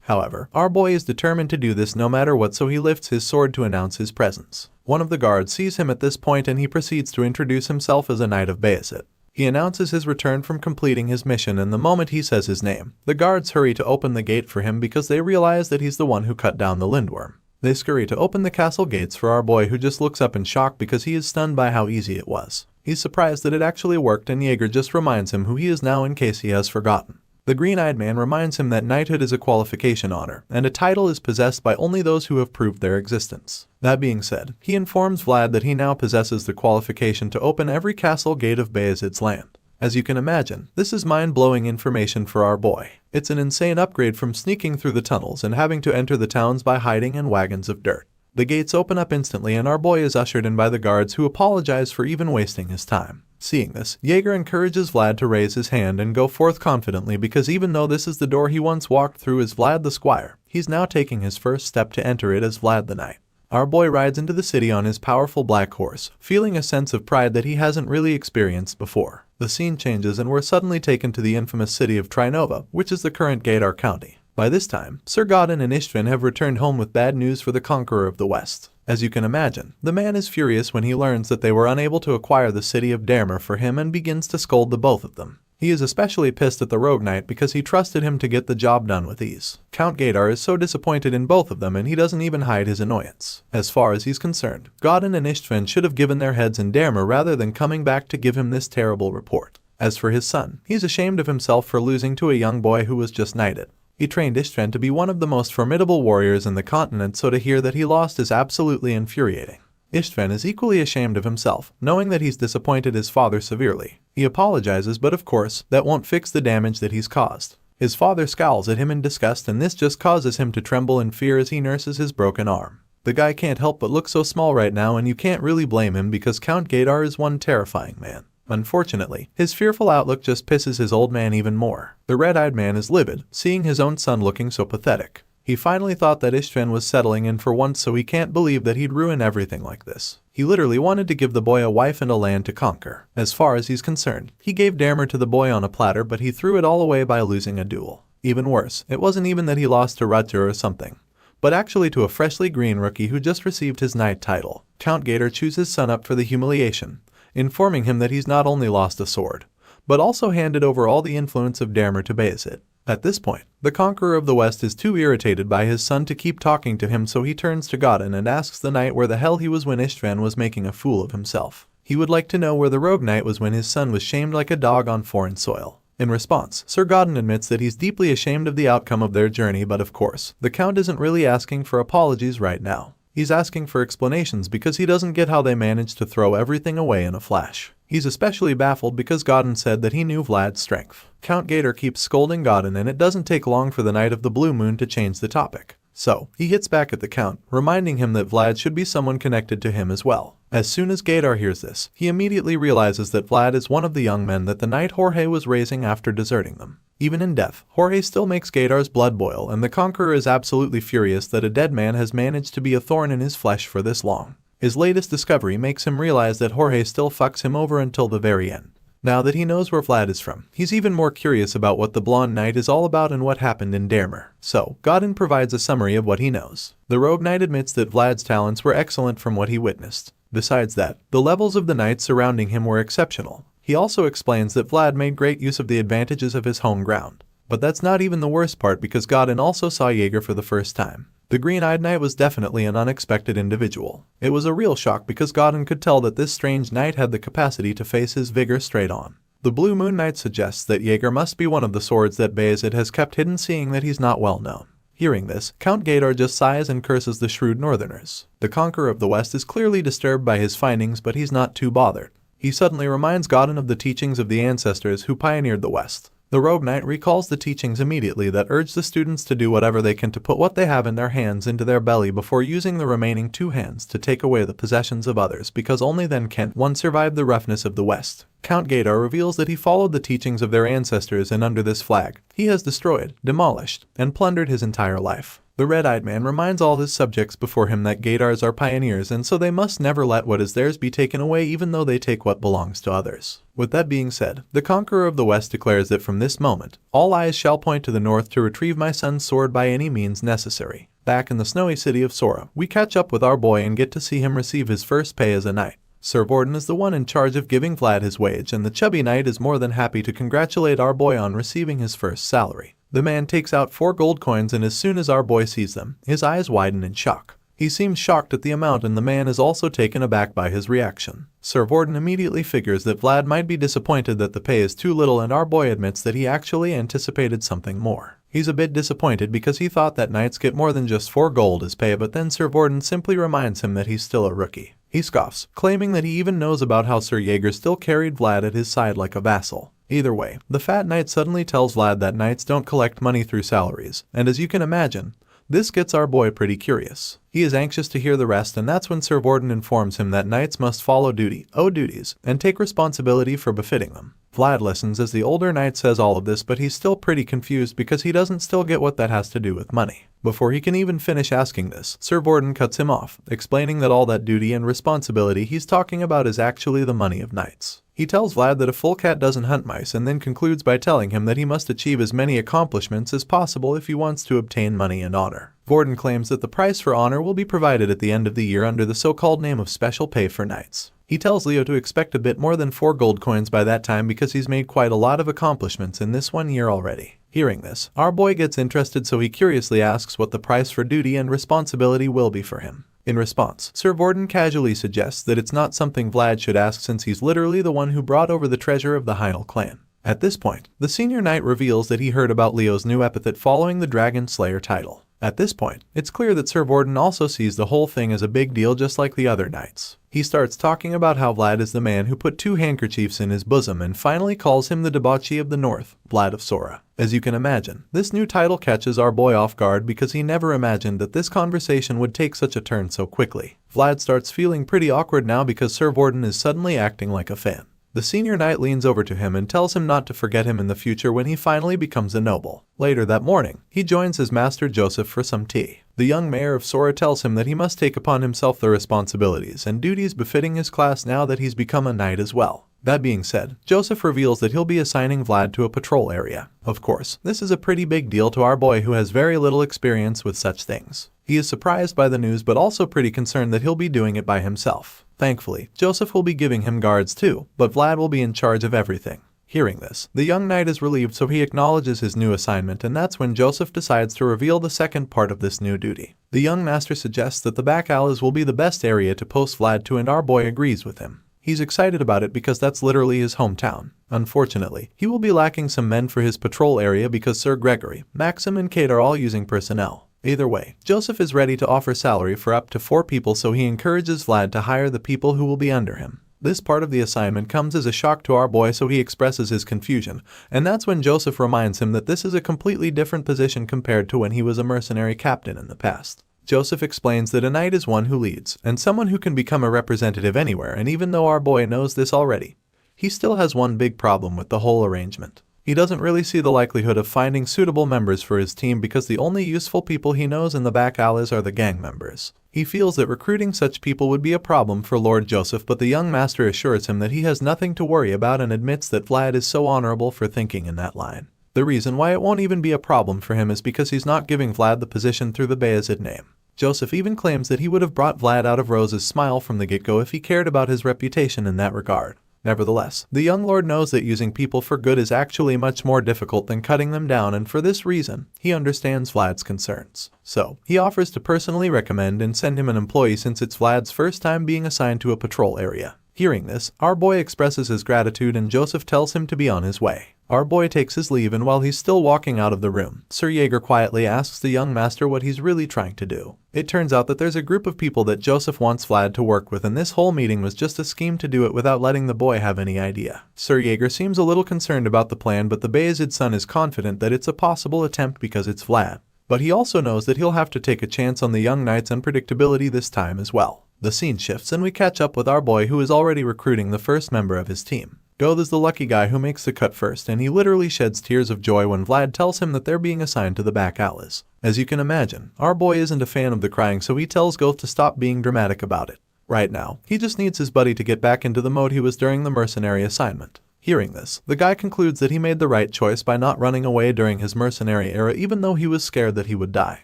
However, our boy is determined to do this no matter what, so he lifts his sword to announce his presence. One of the guards sees him at this point and he proceeds to introduce himself as a knight of Bayezid. He announces his return from completing his mission, and the moment he says his name, the guards hurry to open the gate for him because they realize that he's the one who cut down the lindworm. They scurry to open the castle gates for our boy, who just looks up in shock because he is stunned by how easy it was. He's surprised that it actually worked, and Jaeger just reminds him who he is now in case he has forgotten. The green-eyed man reminds him that knighthood is a qualification honor, and a title is possessed by only those who have proved their existence. That being said, he informs Vlad that he now possesses the qualification to open every castle gate of Bayezid's land. As you can imagine, this is mind-blowing information for our boy. It's an insane upgrade from sneaking through the tunnels and having to enter the towns by hiding in wagons of dirt. The gates open up instantly and our boy is ushered in by the guards, who apologize for even wasting his time. Seeing this, Jaeger encourages Vlad to raise his hand and go forth confidently, because even though this is the door he once walked through as Vlad the Squire, he's now taking his first step to enter it as Vlad the Knight. Our boy rides into the city on his powerful black horse, feeling a sense of pride that he hasn't really experienced before. The scene changes and we're suddenly taken to the infamous city of Trinova, which is the current Gaidar County. By this time, Sir Godin and Ishtvan have returned home with bad news for the conqueror of the West. As you can imagine, the man is furious when he learns that they were unable to acquire the city of Dermer for him and begins to scold the both of them. He is especially pissed at the rogue knight because he trusted him to get the job done with ease. Count Gaidar is so disappointed in both of them and he doesn't even hide his annoyance. As far as he's concerned, Godin and Ishtvan should have given their heads in Dermer rather than coming back to give him this terrible report. As for his son, he's ashamed of himself for losing to a young boy who was just knighted. He trained Ishtvan to be one of the most formidable warriors in the continent, so to hear that he lost is absolutely infuriating. Ishtvan is equally ashamed of himself, knowing that he's disappointed his father severely. He apologizes, but of course, that won't fix the damage that he's caused. His father scowls at him in disgust, and this just causes him to tremble in fear as he nurses his broken arm. The guy can't help but look so small right now, and you can't really blame him because Count Gaidar is one terrifying man. Unfortunately, his fearful outlook just pisses his old man even more. The red-eyed man is livid, seeing his own son looking so pathetic. He finally thought that Ishtvan was settling in for once, so he can't believe that he'd ruin everything like this. He literally wanted to give the boy a wife and a land to conquer. As far as he's concerned, he gave Dermer to the boy on a platter, but he threw it all away by losing a duel. Even worse, it wasn't even that he lost to Rutger or something, but actually to a freshly green rookie who just received his knight title. Count Gaidar chews his son up for the humiliation, informing him that he's not only lost a sword, but also handed over all the influence of Dermer to Bayezid. At this point, the conqueror of the West is too irritated by his son to keep talking to him, so he turns to Godin and asks the knight where the hell he was when Ishtvan was making a fool of himself. He would like to know where the rogue knight was when his son was shamed like a dog on foreign soil. In response, Sir Godin admits that he's deeply ashamed of the outcome of their journey, but of course, the Count isn't really asking for apologies right now. He's asking for explanations because he doesn't get how they managed to throw everything away in a flash. He's especially baffled because Godin said that he knew Vlad's strength. Count Gaidar keeps scolding Godin, and it doesn't take long for the Knight of the Blue Moon to change the topic. So, he hits back at the Count, reminding him that Vlad should be someone connected to him as well. As soon as Gaidar hears this, he immediately realizes that Vlad is one of the young men that the Knight Jorge was raising after deserting them. Even in death, Jorge still makes Gaidar's blood boil, and the Conqueror is absolutely furious that a dead man has managed to be a thorn in his flesh for this long. His latest discovery makes him realize that Jorge still fucks him over until the very end. Now that he knows where Vlad is from, he's even more curious about what the Blonde Knight is all about and what happened in Dermer. So, Godin provides a summary of what he knows. The Rogue Knight admits that Vlad's talents were excellent from what he witnessed. Besides that, the levels of the knights surrounding him were exceptional. He also explains that Vlad made great use of the advantages of his home ground. But that's not even the worst part, because Godin also saw Jaeger for the first time. The green-eyed knight was definitely an unexpected individual. It was a real shock because Godin could tell that this strange knight had the capacity to face his vigor straight on. The Blue Moon Knight suggests that Jaeger must be one of the swords that Bayezid has kept hidden, seeing that he's not well known. Hearing this, Count Gaidar just sighs and curses the shrewd northerners. The Conqueror of the West is clearly disturbed by his findings, but he's not too bothered. He suddenly reminds Godin of the teachings of the ancestors who pioneered the West. The rogue knight recalls the teachings immediately that urge the students to do whatever they can to put what they have in their hands into their belly before using the remaining 2 hands to take away the possessions of others, because only then can one survive the roughness of the West. Count Gaydar reveals that he followed the teachings of their ancestors, and under this flag, he has destroyed, demolished, and plundered his entire life. The red-eyed man reminds all his subjects before him that Gaydars are pioneers, and so they must never let what is theirs be taken away, even though they take what belongs to others. With that being said, the conqueror of the West declares that from this moment, all eyes shall point to the north to retrieve my son's sword by any means necessary. Back in the snowy city of Sora, we catch up with our boy and get to see him receive his first pay as a knight. Sir Vorden is the one in charge of giving Vlad his wage, and the chubby knight is more than happy to congratulate our boy on receiving his first salary. The man takes out 4 gold coins, and as soon as our boy sees them, his eyes widen in shock. He seems shocked at the amount, and the man is also taken aback by his reaction. Sir Vorden immediately figures that Vlad might be disappointed that the pay is too little, and our boy admits that he actually anticipated something more. He's a bit disappointed because he thought that knights get more than just 4 gold as pay, but then Sir Vorden simply reminds him that he's still a rookie. He scoffs, claiming that he even knows about how Sir Jaeger still carried Vlad at his side like a vassal. Either way, the fat knight suddenly tells Vlad that knights don't collect money through salaries, and as you can imagine, this gets our boy pretty curious. He is anxious to hear the rest, and that's when Sir Vorden informs him that knights must follow duty, owe duties, and take responsibility for befitting them. Vlad listens as the older knight says all of this, but he's still pretty confused because he doesn't still get what that has to do with money. Before he can even finish asking this, Sir Vorden cuts him off, explaining that all that duty and responsibility he's talking about is actually the money of knights. He tells Vlad that a full cat doesn't hunt mice, and then concludes by telling him that he must achieve as many accomplishments as possible if he wants to obtain money and honor. Vorden claims that the price for honor will be provided at the end of the year under the so-called name of special pay for knights. He tells Leo to expect a bit more than 4 gold coins by that time because he's made quite a lot of accomplishments in this 1 year already. Hearing this, our boy gets interested, so he curiously asks what the price for duty and responsibility will be for him. In response, Sir Vorden casually suggests that it's not something Vlad should ask since he's literally the one who brought over the treasure of the Hynel clan. At this point, the senior knight reveals that he heard about Leo's new epithet following the Dragon Slayer title. At this point, it's clear that Sir Vorden also sees the whole thing as a big deal, just like the other knights. He starts talking about how Vlad is the man who put 2 handkerchiefs in his bosom, and finally calls him the debauchee of the north, Vlad of Sora. As you can imagine, this new title catches our boy off guard because he never imagined that this conversation would take such a turn so quickly. Vlad starts feeling pretty awkward now because Sir Vorden is suddenly acting like a fan. The senior knight leans over to him and tells him not to forget him in the future when he finally becomes a noble. Later that morning, he joins his master Joseph for some tea. The young mayor of Sora tells him that he must take upon himself the responsibilities and duties befitting his class now that he's become a knight as well. That being said, Joseph reveals that he'll be assigning Vlad to a patrol area. Of course, this is a pretty big deal to our boy who has very little experience with such things. He is surprised by the news but also pretty concerned that he'll be doing it by himself. Thankfully, Joseph will be giving him guards too, but Vlad will be in charge of everything. Hearing this, the young knight is relieved, so he acknowledges his new assignment, and that's when Joseph decides to reveal the second part of this new duty. The young master suggests that the back alleys will be the best area to post Vlad to, and our boy agrees with him. He's excited about it because that's literally his hometown. Unfortunately, he will be lacking some men for his patrol area because Sir Gregory, Maxim, and Kate are all using personnel. Either way, Joseph is ready to offer salary for up to 4 people, so he encourages Vlad to hire the people who will be under him. This part of the assignment comes as a shock to our boy, so he expresses his confusion, and that's when Joseph reminds him that this is a completely different position compared to when he was a mercenary captain in the past. Joseph explains that a knight is one who leads, and someone who can become a representative anywhere, and even though our boy knows this already, he still has one big problem with the whole arrangement. He doesn't really see the likelihood of finding suitable members for his team because the only useful people he knows in the back alleys are the gang members. He feels that recruiting such people would be a problem for Lord Joseph, but the young master assures him that he has nothing to worry about and admits that Vlad is so honorable for thinking in that line. The reason why it won't even be a problem for him is because he's not giving Vlad the position through the Bayezid name. Joseph even claims that he would have brought Vlad out of Rose's smile from the get-go if he cared about his reputation in that regard. Nevertheless, the young lord knows that using people for good is actually much more difficult than cutting them down, and for this reason, he understands Vlad's concerns. So, he offers to personally recommend and send him an employee since it's Vlad's first time being assigned to a patrol area. Hearing this, our boy expresses his gratitude and Joseph tells him to be on his way. Our boy takes his leave, and while he's still walking out of the room, Sir Jaeger quietly asks the young master what he's really trying to do. It turns out that there's a group of people that Joseph wants Vlad to work with, and this whole meeting was just a scheme to do it without letting the boy have any idea. Sir Jaeger seems a little concerned about the plan, but the Bayezid's son is confident that it's a possible attempt because it's Vlad. But he also knows that he'll have to take a chance on the young knight's unpredictability this time as well. The scene shifts and we catch up with our boy, who is already recruiting the first member of his team. Goth is the lucky guy who makes the cut first, and he literally sheds tears of joy when Vlad tells him that they're being assigned to the back alleys. As you can imagine, our boy isn't a fan of the crying, so he tells Goth to stop being dramatic about it. Right now, he just needs his buddy to get back into the mode he was during the mercenary assignment. Hearing this, the guy concludes that he made the right choice by not running away during his mercenary era, even though he was scared that he would die.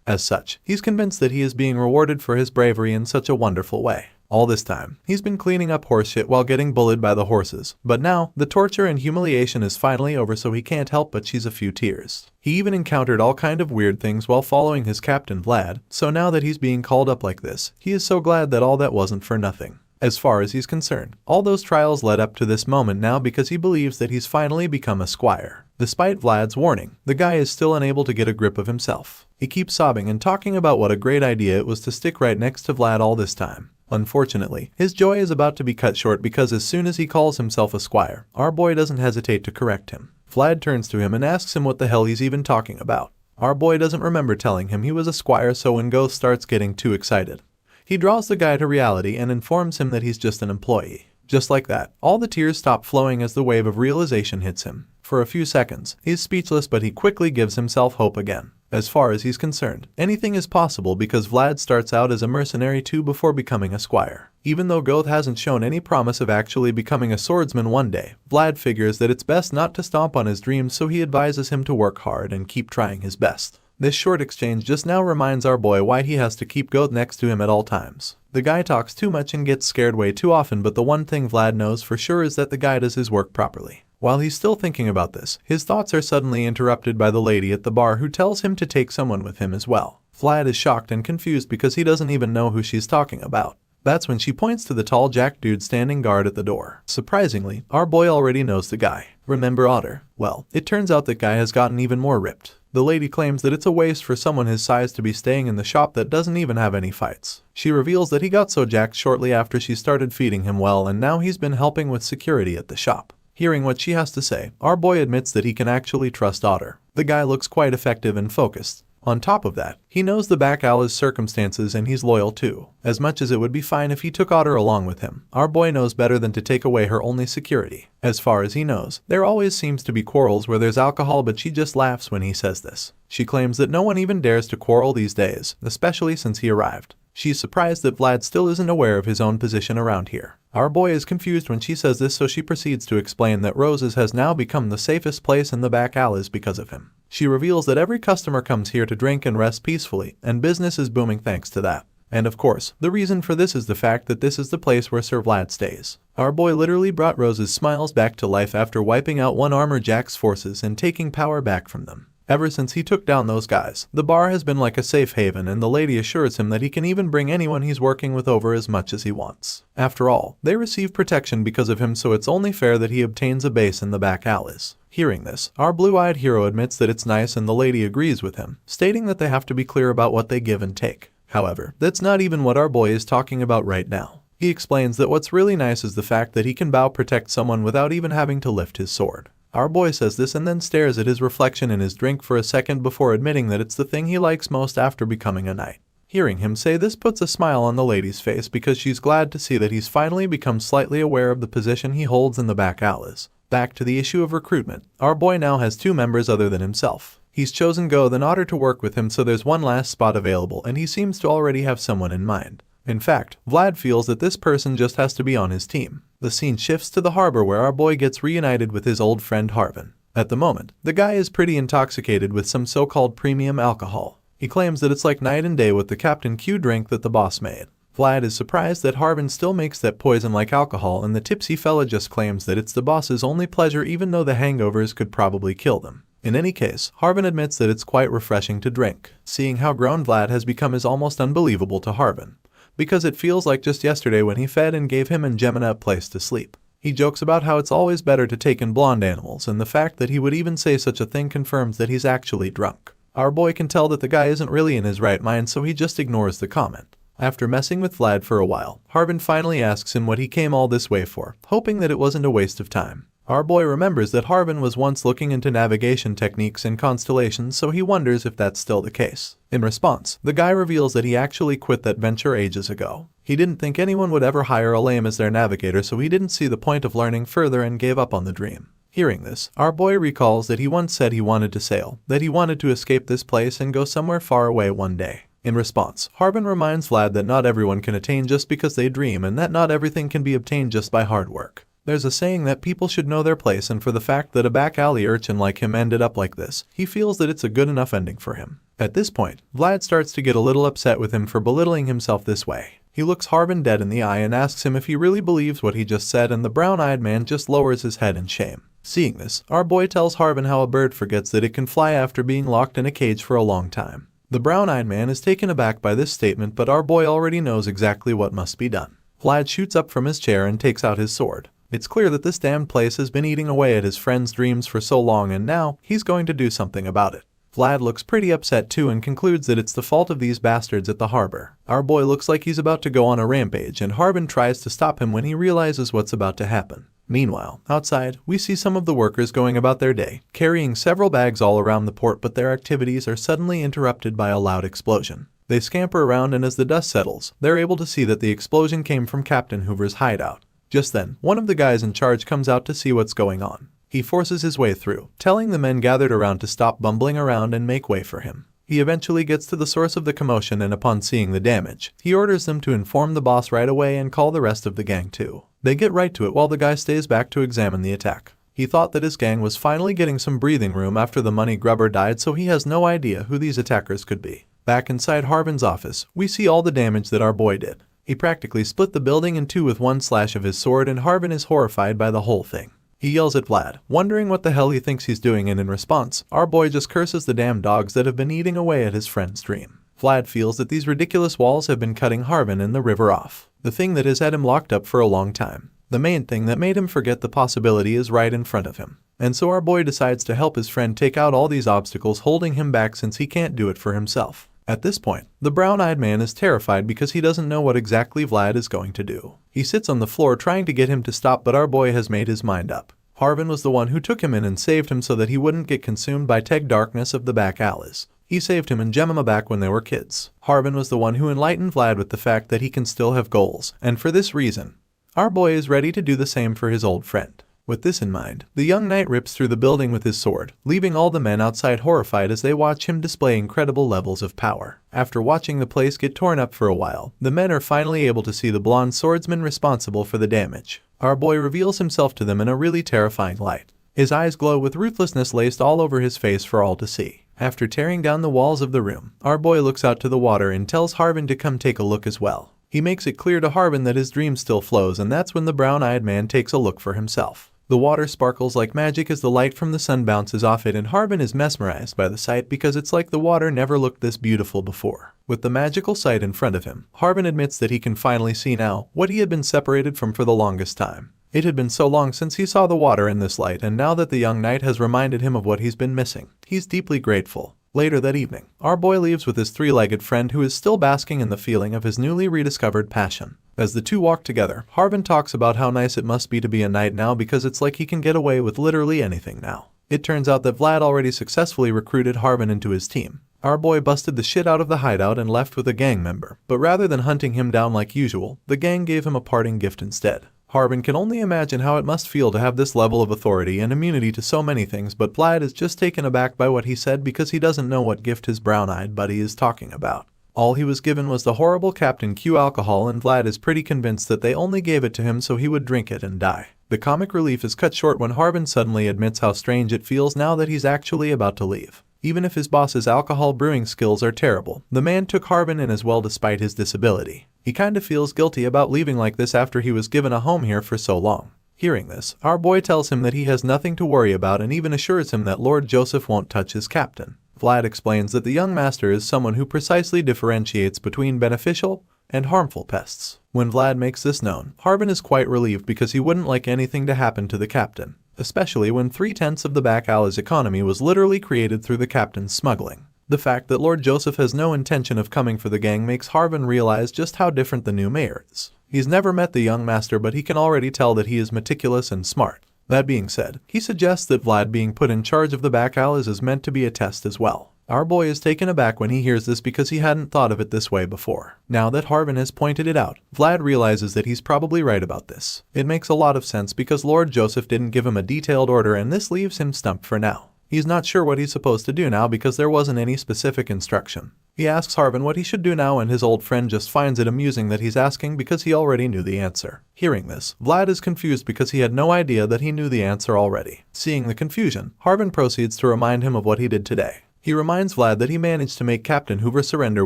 As such, he's convinced that he is being rewarded for his bravery in such a wonderful way. All this time, he's been cleaning up horseshit while getting bullied by the horses, but now, the torture and humiliation is finally over, so he can't help but shed a few tears. He even encountered all kind of weird things while following his captain Vlad, so now that he's being called up like this, he is so glad that all that wasn't for nothing. As far as he's concerned, all those trials led up to this moment now because he believes that he's finally become a squire. Despite Vlad's warning, the guy is still unable to get a grip of himself. He keeps sobbing and talking about what a great idea it was to stick right next to Vlad all this time. Unfortunately, his joy is about to be cut short because as soon as he calls himself a squire, our boy doesn't hesitate to correct him. Vlad turns to him and asks him what the hell he's even talking about. Our boy doesn't remember telling him he was a squire, so when Goth starts getting too excited, he draws the guy to reality and informs him that he's just an employee. Just like that, all the tears stop flowing as the wave of realization hits him. For a few seconds, he's speechless, but he quickly gives himself hope again. As far as he's concerned, anything is possible because Vlad starts out as a mercenary too before becoming a squire. Even though Goth hasn't shown any promise of actually becoming a swordsman one day, Vlad figures that it's best not to stomp on his dreams, so he advises him to work hard and keep trying his best. This short exchange just now reminds our boy why he has to keep Goth next to him at all times. The guy talks too much and gets scared way too often, but the one thing Vlad knows for sure is that the guy does his work properly. While he's still thinking about this, his thoughts are suddenly interrupted by the lady at the bar who tells him to take someone with him as well. Vlad is shocked and confused because he doesn't even know who she's talking about. That's when she points to the tall Jack dude standing guard at the door. Surprisingly, our boy already knows the guy. Remember Otter? Well, it turns out that guy has gotten even more ripped. The lady claims that it's a waste for someone his size to be staying in the shop that doesn't even have any fights. She reveals that he got so jacked shortly after she started feeding him well, and now he's been helping with security at the shop. Hearing what she has to say, our boy admits that he can actually trust Otter. The guy looks quite effective and focused. On top of that, he knows the back alley's circumstances and he's loyal too. As much as it would be fine if he took Otter along with him, our boy knows better than to take away her only security. As far as he knows, there always seems to be quarrels where there's alcohol, but she just laughs when he says this. She claims that no one even dares to quarrel these days, especially since he arrived. She's surprised that Vlad still isn't aware of his own position around here. Our boy is confused when she says this, so she proceeds to explain that Rose's has now become the safest place in the back alleys because of him. She reveals that every customer comes here to drink and rest peacefully, and business is booming thanks to that. And of course, the reason for this is the fact that this is the place where Sir Vlad stays. Our boy literally brought Rose's smiles back to life after wiping out one Armor Jack's forces and taking power back from them. Ever since he took down those guys, the bar has been like a safe haven, and the lady assures him that he can even bring anyone he's working with over as much as he wants. After all, they receive protection because of him, so it's only fair that he obtains a base in the back alleys. Hearing this, our blue-eyed hero admits that it's nice, and the lady agrees with him, stating that they have to be clear about what they give and take. However, that's not even what our boy is talking about right now. He explains that what's really nice is the fact that he can protect someone without even having to lift his sword. Our boy says this and then stares at his reflection in his drink for a second before admitting that it's the thing he likes most after becoming a knight. Hearing him say this puts a smile on the lady's face because she's glad to see that he's finally become slightly aware of the position he holds in the back alleys. Back to the issue of recruitment, our boy now has two members other than himself. He's chosen Goth and Otter to work with him, so there's one last spot available, and he seems to already have someone in mind. In fact, Vlad feels that this person just has to be on his team. The scene shifts to the harbor where our boy gets reunited with his old friend Harvin. At the moment, the guy is pretty intoxicated with some so-called premium alcohol. He claims that it's like night and day with the Captain Q drink that the boss made. Vlad is surprised that Harvin still makes that poison like alcohol, and the tipsy fella just claims that it's the boss's only pleasure, even though the hangovers could probably kill them. In any case, Harvin admits that it's quite refreshing to drink. Seeing how grown Vlad has become is almost unbelievable to Harvin. because it feels like just yesterday when he fed and gave him and Gemina a place to sleep. He jokes about how it's always better to take in blonde animals, and the fact that he would even say such a thing confirms that he's actually drunk. Our boy can tell that the guy isn't really in his right mind, so he just ignores the comment. After messing with Vlad for a while, Harbin finally asks him what he came all this way for, hoping that it wasn't a waste of time. Our boy remembers that Harbin was once looking into navigation techniques and constellations, so he wonders if that's still the case. In response, the guy reveals that he actually quit that venture ages ago. He didn't think anyone would ever hire a lame as their navigator, so he didn't see the point of learning further and gave up on the dream. Hearing this, our boy recalls that he once said he wanted to sail, that he wanted to escape this place and go somewhere far away one day. In response, Harbin reminds Vlad that not everyone can attain just because they dream, and that not everything can be obtained just by hard work. There's a saying that people should know their place, and for the fact that a back alley urchin like him ended up like this, he feels that it's a good enough ending for him. At this point, Vlad starts to get a little upset with him for belittling himself this way. He looks Harbin dead in the eye and asks him if he really believes what he just said, and the brown-eyed man just lowers his head in shame. Seeing this, our boy tells Harbin how a bird forgets that it can fly after being locked in a cage for a long time. The brown-eyed man is taken aback by this statement, but our boy already knows exactly what must be done. Vlad shoots up from his chair and takes out his sword. It's clear that this damned place has been eating away at his friend's dreams for so long, and now he's going to do something about it. Vlad looks pretty upset too and concludes that it's the fault of these bastards at the harbor. Our boy looks like he's about to go on a rampage, and Harbin tries to stop him when he realizes what's about to happen. Meanwhile, outside, we see some of the workers going about their day, carrying several bags all around the port, but their activities are suddenly interrupted by a loud explosion. They scamper around, and as the dust settles, they're able to see that the explosion came from Captain Hoover's hideout. Just then, one of the guys in charge comes out to see what's going on. He forces his way through, telling the men gathered around to stop bumbling around and make way for him. He eventually gets to the source of the commotion, and upon seeing the damage, he orders them to inform the boss right away and call the rest of the gang too. They get right to it while the guy stays back to examine the attack. He thought that his gang was finally getting some breathing room after the money grubber died, so he has no idea who these attackers could be. Back inside Harbin's office, we see all the damage that our boy did. He practically split the building in two with one slash of his sword, and Harbin is horrified by the whole thing. He yells at Vlad, wondering what the hell he thinks he's doing, and in response, our boy just curses the damn dogs that have been eating away at his friend's dream. Vlad feels that these ridiculous walls have been cutting Harbin and the river off, the thing that has had him locked up for a long time. The main thing that made him forget the possibility is right in front of him. And so our boy decides to help his friend take out all these obstacles holding him back, since he can't do it for himself. At this point, the brown-eyed man is terrified because he doesn't know what exactly Vlad is going to do. He sits on the floor trying to get him to stop, but our boy has made his mind up. Harbin was the one who took him in and saved him so that he wouldn't get consumed by tech darkness of the back alleys. He saved him and Jemima back when they were kids. Harbin was the one who enlightened Vlad with the fact that he can still have goals, and for this reason, our boy is ready to do the same for his old friend. With this in mind, the young knight rips through the building with his sword, leaving all the men outside horrified as they watch him display incredible levels of power. After watching the place get torn up for a while, the men are finally able to see the blonde swordsman responsible for the damage. Our boy reveals himself to them in a really terrifying light. His eyes glow with ruthlessness laced all over his face for all to see. After tearing down the walls of the room, our boy looks out to the water and tells Harbin to come take a look as well. He makes it clear to Harbin that his dream still flows, and that's when the brown-eyed man takes a look for himself. The water sparkles like magic as the light from the sun bounces off it, and Harbin is mesmerized by the sight because it's like the water never looked this beautiful before. With the magical sight in front of him, Harbin admits that he can finally see now what he had been separated from for the longest time. It had been so long since he saw the water in this light, and now that the young knight has reminded him of what he's been missing, he's deeply grateful. Later that evening, our boy leaves with his three-legged friend who is still basking in the feeling of his newly rediscovered passion. As the two walk together, Harbin talks about how nice it must be to be a knight now because it's like he can get away with literally anything now. It turns out that Vlad already successfully recruited Harbin into his team. Our boy busted the shit out of the hideout and left with a gang member, but rather than hunting him down like usual, the gang gave him a parting gift instead. Harbin can only imagine how it must feel to have this level of authority and immunity to so many things, but Vlad is just taken aback by what he said because he doesn't know what gift his brown-eyed buddy is talking about. All he was given was the horrible Captain Q alcohol, and Vlad is pretty convinced that they only gave it to him so he would drink it and die. The comic relief is cut short when Harbin suddenly admits how strange it feels now that he's actually about to leave. Even if his boss's alcohol brewing skills are terrible, the man took Harbin in as well despite his disability. He kinda feels guilty about leaving like this after he was given a home here for so long. Hearing this, our boy tells him that he has nothing to worry about and even assures him that Lord Joseph won't touch his captain. Vlad explains that the young master is someone who precisely differentiates between beneficial and harmful pests. When Vlad makes this known, Harbin is quite relieved because he wouldn't like anything to happen to the captain, especially when 3/10 of the back alley's economy was literally created through the captain's smuggling. The fact that Lord Joseph has no intention of coming for the gang makes Harbin realize just how different the new mayor is. He's never met the young master, but he can already tell that he is meticulous and smart. That being said, he suggests that Vlad being put in charge of the back alleys is meant to be a test as well. Our boy is taken aback when he hears this because he hadn't thought of it this way before. Now that Harbin has pointed it out, Vlad realizes that he's probably right about this. It makes a lot of sense because Lord Joseph didn't give him a detailed order, and this leaves him stumped for now. He's not sure what he's supposed to do now because there wasn't any specific instruction. He asks Harbin what he should do now, and his old friend just finds it amusing that he's asking because he already knew the answer. Hearing this, Vlad is confused because he had no idea that he knew the answer already. Seeing the confusion, Harbin proceeds to remind him of what he did today. He reminds Vlad that he managed to make Captain Hoover surrender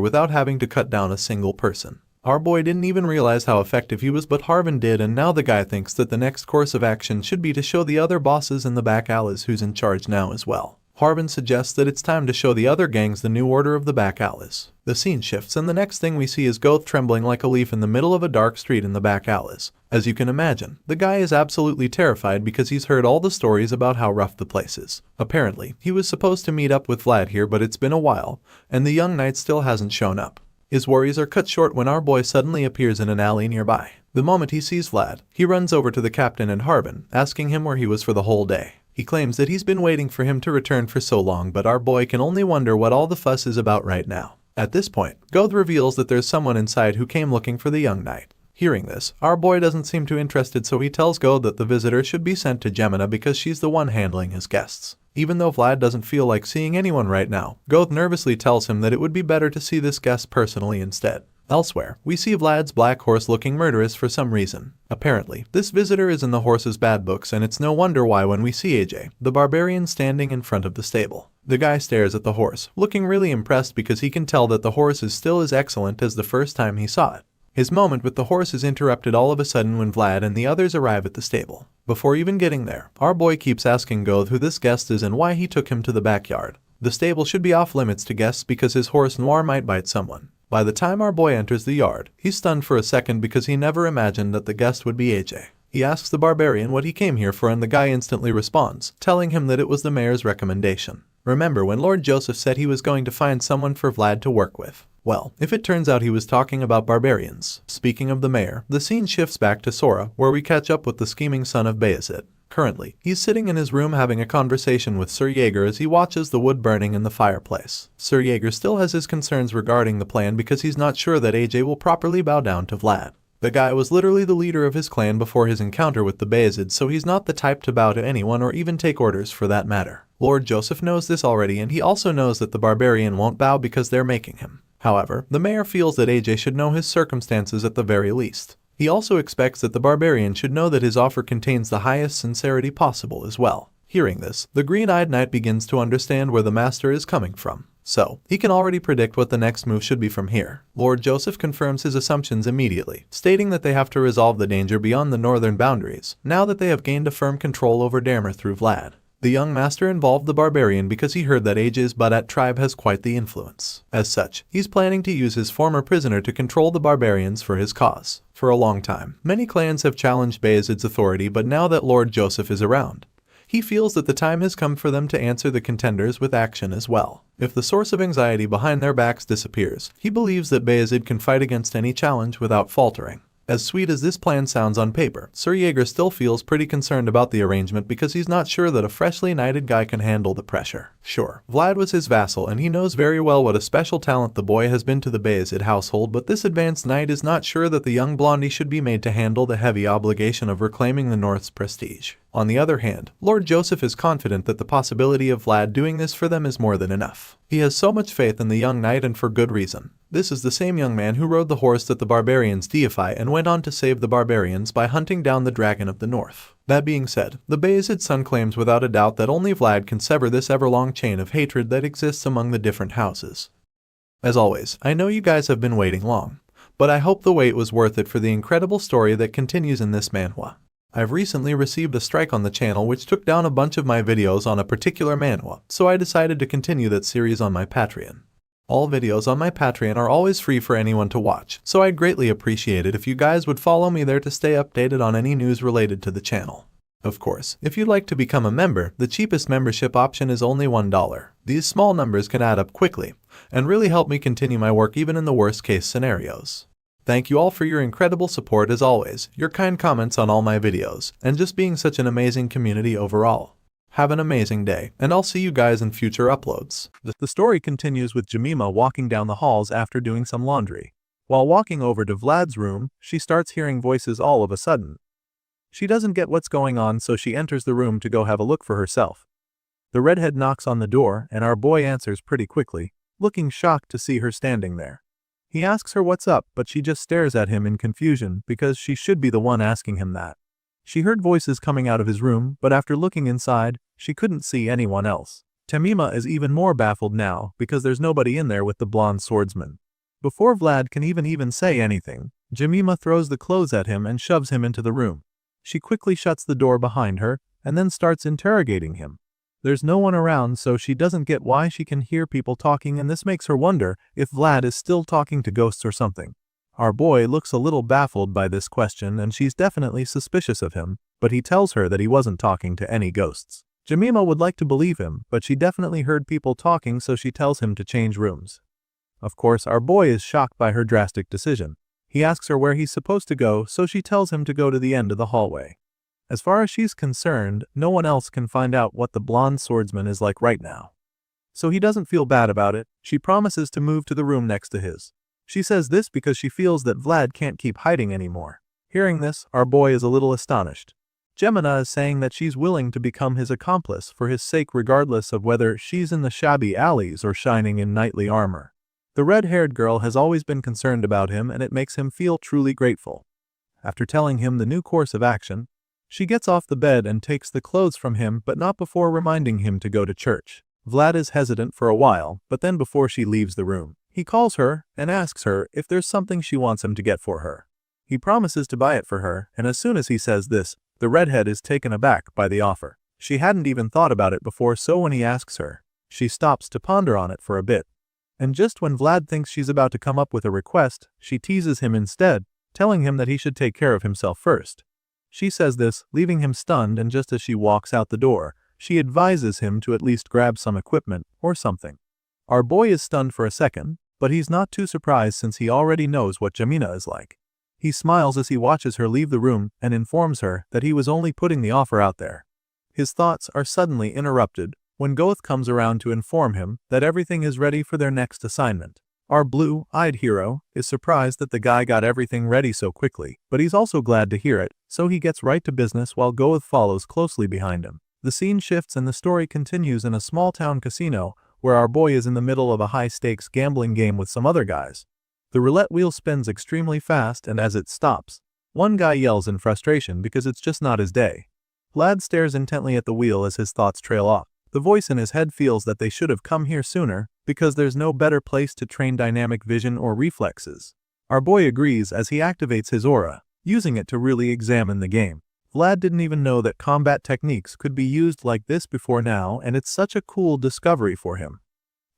without having to cut down a single person. Our boy didn't even realize how effective he was, but Harbin did, and now the guy thinks that the next course of action should be to show the other bosses in the back alleys who's in charge now as well. Harbin suggests that it's time to show the other gangs the new order of the back alleys. The scene shifts, and the next thing we see is Goth trembling like a leaf in the middle of a dark street in the back alleys. As you can imagine, the guy is absolutely terrified because he's heard all the stories about how rough the place is. Apparently, he was supposed to meet up with Vlad here, but it's been a while, and the young knight still hasn't shown up. His worries are cut short when our boy suddenly appears in an alley nearby. The moment he sees Vlad, he runs over to the captain and Harbin, asking him where he was for the whole day. He claims that he's been waiting for him to return for so long, but our boy can only wonder what all the fuss is about right now. At this point, Goth reveals that there's someone inside who came looking for the young knight. Hearing this, our boy doesn't seem too interested, so he tells Goth that the visitor should be sent to Gemina because she's the one handling his guests. Even though Vlad doesn't feel like seeing anyone right now, Goth nervously tells him that it would be better to see this guest personally instead. Elsewhere, we see Vlad's black horse looking murderous for some reason. Apparently, this visitor is in the horse's bad books, and it's no wonder why when we see AJ, the barbarian, standing in front of the stable. The guy stares at the horse, looking really impressed because he can tell that the horse is still as excellent as the first time he saw it. His moment with the horse is interrupted all of a sudden when Vlad and the others arrive at the stable. Before even getting there, our boy keeps asking Goth who this guest is and why he took him to the backyard. The stable should be off limits to guests because his horse Noir might bite someone. By the time our boy enters the yard, he's stunned for a second because he never imagined that the guest would be AJ. He asks the barbarian what he came here for, and the guy instantly responds, telling him that it was the mayor's recommendation. Remember when Lord Joseph said he was going to find someone for Vlad to work with? Well, if it turns out he was talking about barbarians. Speaking of the mayor, the scene shifts back to Sara, where we catch up with the scheming son of Bayezid. Currently, he's sitting in his room having a conversation with Sir Jaeger as he watches the wood burning in the fireplace. Sir Jaeger still has his concerns regarding the plan because he's not sure that AJ will properly bow down to Vlad. The guy was literally the leader of his clan before his encounter with the Bayezid, so he's not the type to bow to anyone or even take orders for that matter. Lord Joseph knows this already, and he also knows that the barbarian won't bow because they're making him. However, the mayor feels that AJ should know his circumstances at the very least. He also expects that the barbarian should know that his offer contains the highest sincerity possible as well. Hearing this, the green-eyed knight begins to understand where the master is coming from. So, he can already predict what the next move should be from here. Lord Joseph confirms his assumptions immediately, stating that they have to resolve the danger beyond the northern boundaries, now that they have gained a firm control over Damer through Vlad. The young master involved the barbarian because he heard that AJ's Badat tribe has quite the influence. As such, he's planning to use his former prisoner to control the barbarians for his cause. For a long time, many clans have challenged Bayezid's authority, but now that Lord Joseph is around, he feels that the time has come for them to answer the contenders with action as well. If the source of anxiety behind their backs disappears, he believes that Bayezid can fight against any challenge without faltering. As sweet as this plan sounds on paper, Sir Jaeger still feels pretty concerned about the arrangement because he's not sure that a freshly knighted guy can handle the pressure. Sure, Vlad was his vassal and he knows very well what a special talent the boy has been to the Bayezid household, but this advanced knight is not sure that the young blondie should be made to handle the heavy obligation of reclaiming the North's prestige. On the other hand, Lord Joseph is confident that the possibility of Vlad doing this for them is more than enough. He has so much faith in the young knight, and for good reason. This is the same young man who rode the horse that the barbarians deify and went on to save the barbarians by hunting down the dragon of the north. That being said, the Bayezid son claims without a doubt that only Vlad can sever this ever-long chain of hatred that exists among the different houses. As always, I know you guys have been waiting long, but I hope the wait was worth it for the incredible story that continues in this manhwa. I've recently received a strike on the channel which took down a bunch of my videos on a particular manhwa, so I decided to continue that series on my Patreon. All videos on my Patreon are always free for anyone to watch, so I'd greatly appreciate it if you guys would follow me there to stay updated on any news related to the channel. Of course, if you'd like to become a member, the cheapest membership option is only $1. These small numbers can add up quickly, and really help me continue my work even in the worst case scenarios. Thank you all for your incredible support as always, your kind comments on all my videos, and just being such an amazing community overall. Have an amazing day, and I'll see you guys in future uploads. The story continues with Jemima walking down the halls after doing some laundry. While walking over to Vlad's room, she starts hearing voices all of a sudden. She doesn't get what's going on, so she enters the room to go have a look for herself. The redhead knocks on the door, and our boy answers pretty quickly, looking shocked to see her standing there. He asks her what's up, but she just stares at him in confusion because she should be the one asking him that. She heard voices coming out of his room, but after looking inside, she couldn't see anyone else. Jemima is even more baffled now because there's nobody in there with the blonde swordsman. Before Vlad can even say anything, Jemima throws the clothes at him and shoves him into the room. She quickly shuts the door behind her and then starts interrogating him. There's no one around, so she doesn't get why she can hear people talking, and this makes her wonder if Vlad is still talking to ghosts or something. Our boy looks a little baffled by this question, and she's definitely suspicious of him, but he tells her that he wasn't talking to any ghosts. Jemima would like to believe him, but she definitely heard people talking, so she tells him to change rooms. Of course, our boy is shocked by her drastic decision. He asks her where he's supposed to go, so she tells him to go to the end of the hallway. As far as she's concerned, no one else can find out what the blonde swordsman is like right now. So he doesn't feel bad about it. She promises to move to the room next to his. She says this because she feels that Vlad can't keep hiding anymore. Hearing this, our boy is a little astonished. Jemima is saying that she's willing to become his accomplice for his sake regardless of whether she's in the shabby alleys or shining in knightly armor. The red-haired girl has always been concerned about him, and it makes him feel truly grateful. After telling him the new course of action, she gets off the bed and takes the clothes from him, but not before reminding him to go to church. Vlad is hesitant for a while, but then before she leaves the room, he calls her and asks her if there's something she wants him to get for her. He promises to buy it for her, and as soon as he says this, the redhead is taken aback by the offer. She hadn't even thought about it before, so when he asks her, she stops to ponder on it for a bit. And just when Vlad thinks she's about to come up with a request, she teases him instead, telling him that he should take care of himself first. She says this, leaving him stunned, and just as she walks out the door, she advises him to at least grab some equipment or something. Our boy is stunned for a second, but he's not too surprised since he already knows what Jemima is like. He smiles as he watches her leave the room and informs her that he was only putting the offer out there. His thoughts are suddenly interrupted when Goth comes around to inform him that everything is ready for their next assignment. Our blue-eyed hero is surprised that the guy got everything ready so quickly, but he's also glad to hear it, so he gets right to business while Goth follows closely behind him. The scene shifts and the story continues in a small-town casino where our boy is in the middle of a high-stakes gambling game with some other guys. The roulette wheel spins extremely fast, and as it stops, one guy yells in frustration because it's just not his day. Vlad stares intently at the wheel as his thoughts trail off. The voice in his head feels that they should have come here sooner because there's no better place to train dynamic vision or reflexes. Our boy agrees as he activates his aura, using it to really examine the game. Vlad didn't even know that combat techniques could be used like this before now, and it's such a cool discovery for him.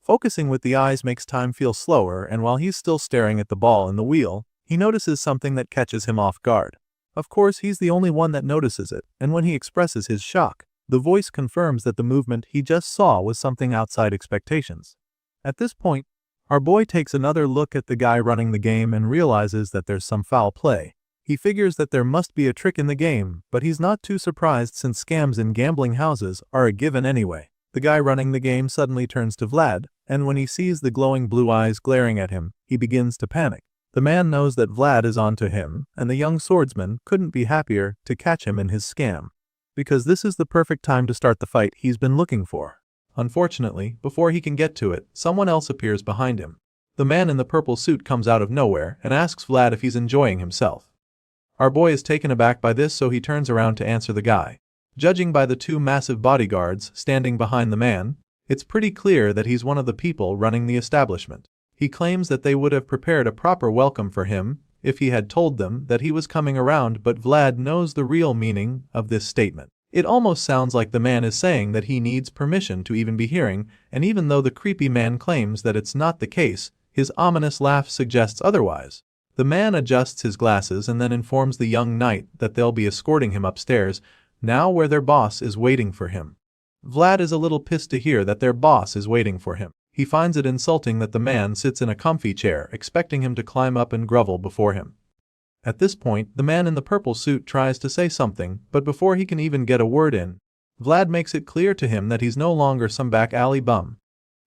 Focusing with the eyes makes time feel slower, and while he's still staring at the ball in the wheel, he notices something that catches him off guard. Of course, he's the only one that notices it, and when he expresses his shock, the voice confirms that the movement he just saw was something outside expectations. At this point, our boy takes another look at the guy running the game and realizes that there's some foul play. He figures that there must be a trick in the game, but he's not too surprised since scams in gambling houses are a given anyway. The guy running the game suddenly turns to Vlad, and when he sees the glowing blue eyes glaring at him, he begins to panic. The man knows that Vlad is onto him, and the young swordsman couldn't be happier to catch him in his scam, because this is the perfect time to start the fight he's been looking for. Unfortunately, before he can get to it, someone else appears behind him. The man in the purple suit comes out of nowhere and asks Vlad if he's enjoying himself. Our boy is taken aback by this, so he turns around to answer the guy. Judging by the two massive bodyguards standing behind the man, it's pretty clear that he's one of the people running the establishment. He claims that they would have prepared a proper welcome for him if he had told them that he was coming around, but Vlad knows the real meaning of this statement. It almost sounds like the man is saying that he needs permission to even be hearing, and even though the creepy man claims that it's not the case, his ominous laugh suggests otherwise. The man adjusts his glasses and then informs the young knight that they'll be escorting him upstairs, now where their boss is waiting for him. Vlad is a little pissed to hear that their boss is waiting for him. He finds it insulting that the man sits in a comfy chair expecting him to climb up and grovel before him. At this point, the man in the purple suit tries to say something, but before he can even get a word in, Vlad makes it clear to him that he's no longer some back alley bum.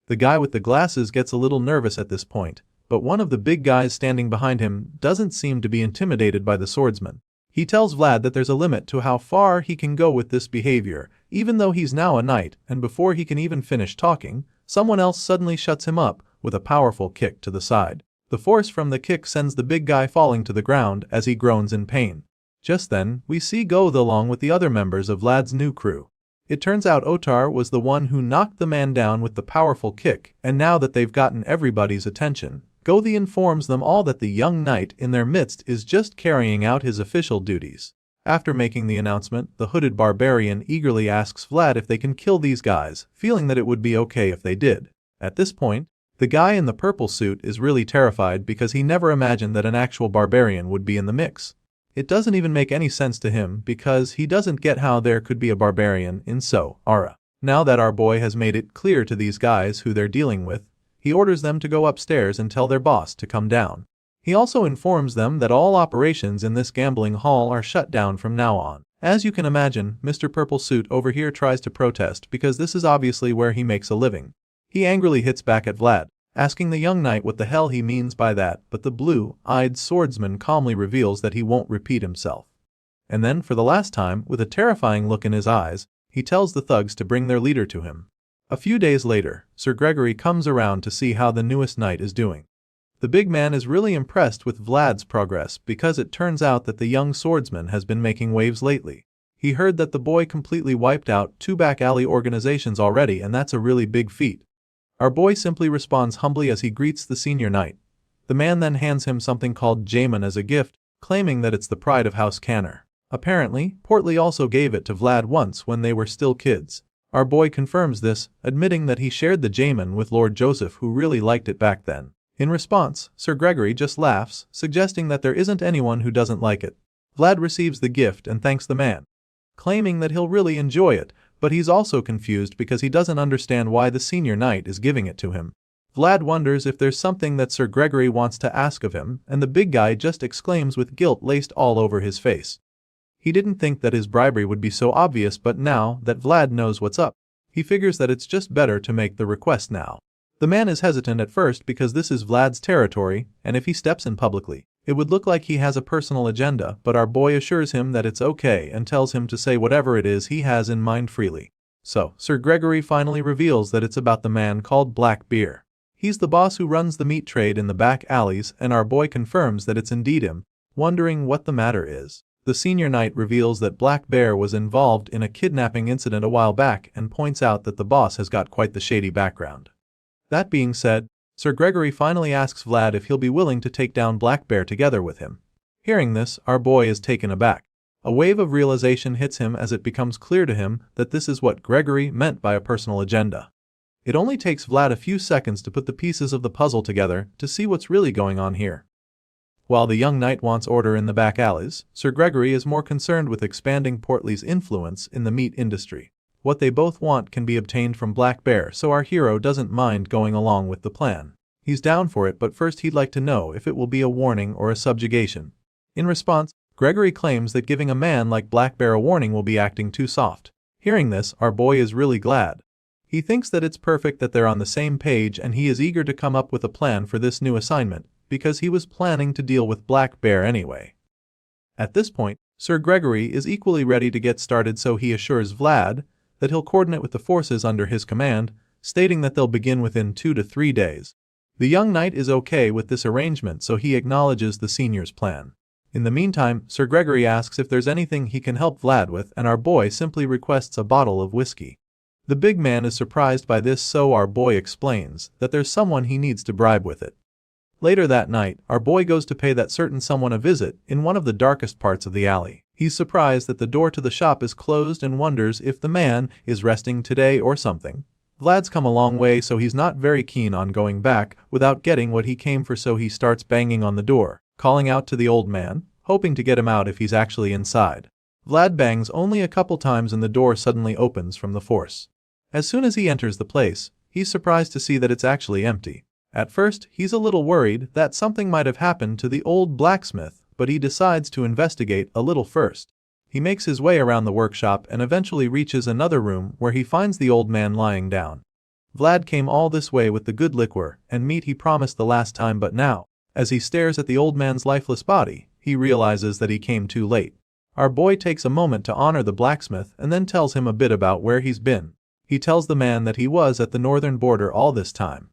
The guy with the glasses gets a little nervous at this point, but one of the big guys standing behind him doesn't seem to be intimidated by the swordsman. He tells Vlad that there's a limit to how far he can go with this behavior, even though he's now a knight, and before he can even finish talking, someone else suddenly shuts him up with a powerful kick to the side. The force from the kick sends the big guy falling to the ground as he groans in pain. Just then, we see Goth along with the other members of Vlad's new crew. It turns out Otar was the one who knocked the man down with the powerful kick, and now that they've gotten everybody's attention, Goth informs them all that the young knight in their midst is just carrying out his official duties. After making the announcement, the hooded barbarian eagerly asks Vlad if they can kill these guys, feeling that it would be okay if they did. At this point, the guy in the purple suit is really terrified because he never imagined that an actual barbarian would be in the mix. It doesn't even make any sense to him because he doesn't get how there could be a barbarian in Sara. Now that our boy has made it clear to these guys who they're dealing with, he orders them to go upstairs and tell their boss to come down. He also informs them that all operations in this gambling hall are shut down from now on. As you can imagine, Mr. Purple Suit over here tries to protest because this is obviously where he makes a living. He angrily hits back at Vlad, asking the young knight what the hell he means by that, but the blue-eyed swordsman calmly reveals that he won't repeat himself. And then, for the last time, with a terrifying look in his eyes, he tells the thugs to bring their leader to him. A few days later, Sir Gregory comes around to see how the newest knight is doing. The big man is really impressed with Vlad's progress because it turns out that the young swordsman has been making waves lately. He heard that the boy completely wiped out 2 back alley organizations already, and that's a really big feat. Our boy simply responds humbly as he greets the senior knight. The man then hands him something called Jamin as a gift, claiming that it's the pride of House Canner. Apparently, Portly also gave it to Vlad once when they were still kids. Our boy confirms this, admitting that he shared the Jamin with Lord Joseph, who really liked it back then. In response, Sir Gregory just laughs, suggesting that there isn't anyone who doesn't like it. Vlad receives the gift and thanks the man, claiming that he'll really enjoy it, but he's also confused because he doesn't understand why the senior knight is giving it to him. Vlad wonders if there's something that Sir Gregory wants to ask of him, and the big guy just exclaims with guilt laced all over his face. He didn't think that his bribery would be so obvious, but now that Vlad knows what's up, he figures that it's just better to make the request now. The man is hesitant at first because this is Vlad's territory, and if he steps in publicly, it would look like he has a personal agenda, but our boy assures him that it's okay and tells him to say whatever it is he has in mind freely. So, Sir Gregory finally reveals that it's about the man called Blackbeard. He's the boss who runs the meat trade in the back alleys, and our boy confirms that it's indeed him, wondering what the matter is. The senior knight reveals that Black Bear was involved in a kidnapping incident a while back and points out that the boss has got quite the shady background. That being said, Sir Gregory finally asks Vlad if he'll be willing to take down Black Bear together with him. Hearing this, our boy is taken aback. A wave of realization hits him as it becomes clear to him that this is what Gregory meant by a personal agenda. It only takes Vlad a few seconds to put the pieces of the puzzle together to see what's really going on here. While the young knight wants order in the back alleys, Sir Gregory is more concerned with expanding Portly's influence in the meat industry. What they both want can be obtained from Black Bear, so our hero doesn't mind going along with the plan. He's down for it, but first he'd like to know if it will be a warning or a subjugation. In response, Gregory claims that giving a man like Black Bear a warning will be acting too soft. Hearing this, our boy is really glad. He thinks that it's perfect that they're on the same page, and he is eager to come up with a plan for this new assignment, because he was planning to deal with Black Bear anyway. At this point, Sir Gregory is equally ready to get started, so he assures Vlad that he'll coordinate with the forces under his command, stating that they'll begin within 2 to 3 days. The young knight is okay with this arrangement, so he acknowledges the senior's plan. In the meantime, Sir Gregory asks if there's anything he can help Vlad with, and our boy simply requests a bottle of whiskey. The big man is surprised by this, so our boy explains that there's someone he needs to bribe with it. Later that night, our boy goes to pay that certain someone a visit in one of the darkest parts of the alley. He's surprised that the door to the shop is closed and wonders if the man is resting today or something. Vlad's come a long way, so he's not very keen on going back without getting what he came for, so he starts banging on the door, calling out to the old man, hoping to get him out if he's actually inside. Vlad bangs only a couple times and the door suddenly opens from the force. As soon as he enters the place, he's surprised to see that it's actually empty. At first, he's a little worried that something might have happened to the old blacksmith, but he decides to investigate a little first. He makes his way around the workshop and eventually reaches another room where he finds the old man lying down. Vlad came all this way with the good liquor and meat he promised the last time, but now, as he stares at the old man's lifeless body, he realizes that he came too late. Our boy takes a moment to honor the blacksmith and then tells him a bit about where he's been. He tells the man that he was at the northern border all this time.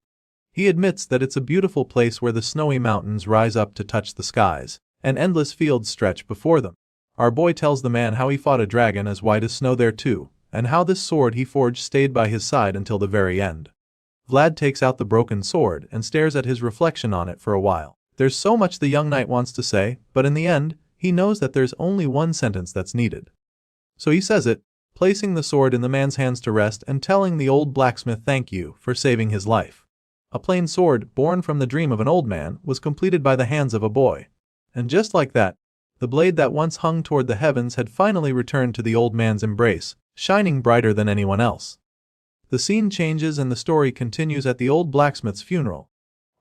He admits that it's a beautiful place where the snowy mountains rise up to touch the skies, and endless fields stretch before them. Our boy tells the man how he fought a dragon as white as snow there too, and how this sword he forged stayed by his side until the very end. Vlad takes out the broken sword and stares at his reflection on it for a while. There's so much the young knight wants to say, but in the end, he knows that there's only one sentence that's needed. So he says it, placing the sword in the man's hands to rest and telling the old blacksmith thank you for saving his life. A plain sword, born from the dream of an old man, was completed by the hands of a boy. And just like that, the blade that once hung toward the heavens had finally returned to the old man's embrace, shining brighter than anyone else. The scene changes and the story continues at the old blacksmith's funeral.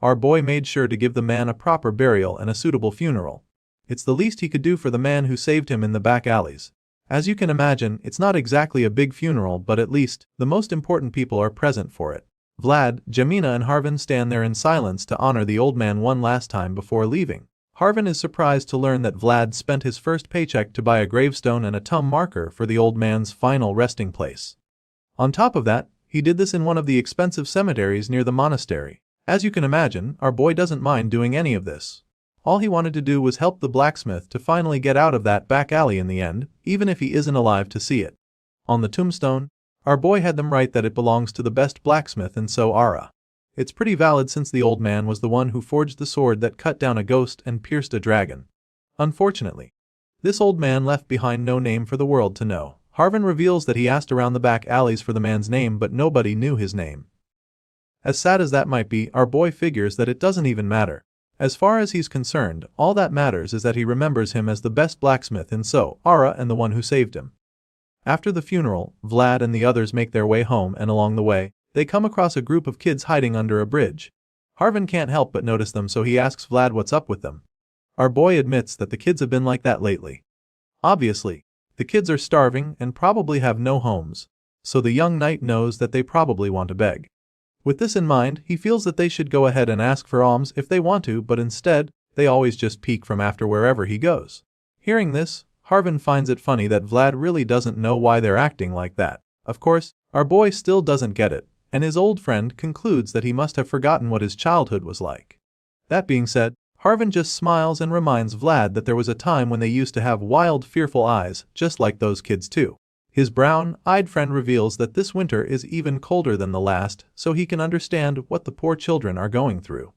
Our boy made sure to give the man a proper burial and a suitable funeral. It's the least he could do for the man who saved him in the back alleys. As you can imagine, it's not exactly a big funeral, but at least, the most important people are present for it. Vlad, Jamina and Harvin stand there in silence to honor the old man one last time before leaving. Harvin is surprised to learn that Vlad spent his first paycheck to buy a gravestone and a tomb marker for the old man's final resting place. On top of that, he did this in one of the expensive cemeteries near the monastery. As you can imagine, our boy doesn't mind doing any of this. All he wanted to do was help the blacksmith to finally get out of that back alley in the end, even if he isn't alive to see it. On the tombstone, our boy had them write that it belongs to the best blacksmith in Sara. It's pretty valid since the old man was the one who forged the sword that cut down a ghost and pierced a dragon. Unfortunately, this old man left behind no name for the world to know. Harvin reveals that he asked around the back alleys for the man's name, but nobody knew his name. As sad as that might be, our boy figures that it doesn't even matter. As far as he's concerned, all that matters is that he remembers him as the best blacksmith in Sara and the one who saved him. After the funeral, Vlad and the others make their way home, and along the way, they come across a group of kids hiding under a bridge. Harvin can't help but notice them, so he asks Vlad what's up with them. Our boy admits that the kids have been like that lately. Obviously, the kids are starving and probably have no homes, so the young knight knows that they probably want to beg. With this in mind, he feels that they should go ahead and ask for alms if they want to, but instead, they always just peek from after wherever he goes. Hearing this, Harvin finds it funny that Vlad really doesn't know why they're acting like that. Of course, our boy still doesn't get it, and his old friend concludes that he must have forgotten what his childhood was like. That being said, Harvin just smiles and reminds Vlad that there was a time when they used to have wild, fearful eyes, just like those kids too. His brown-eyed friend reveals that this winter is even colder than the last, so he can understand what the poor children are going through.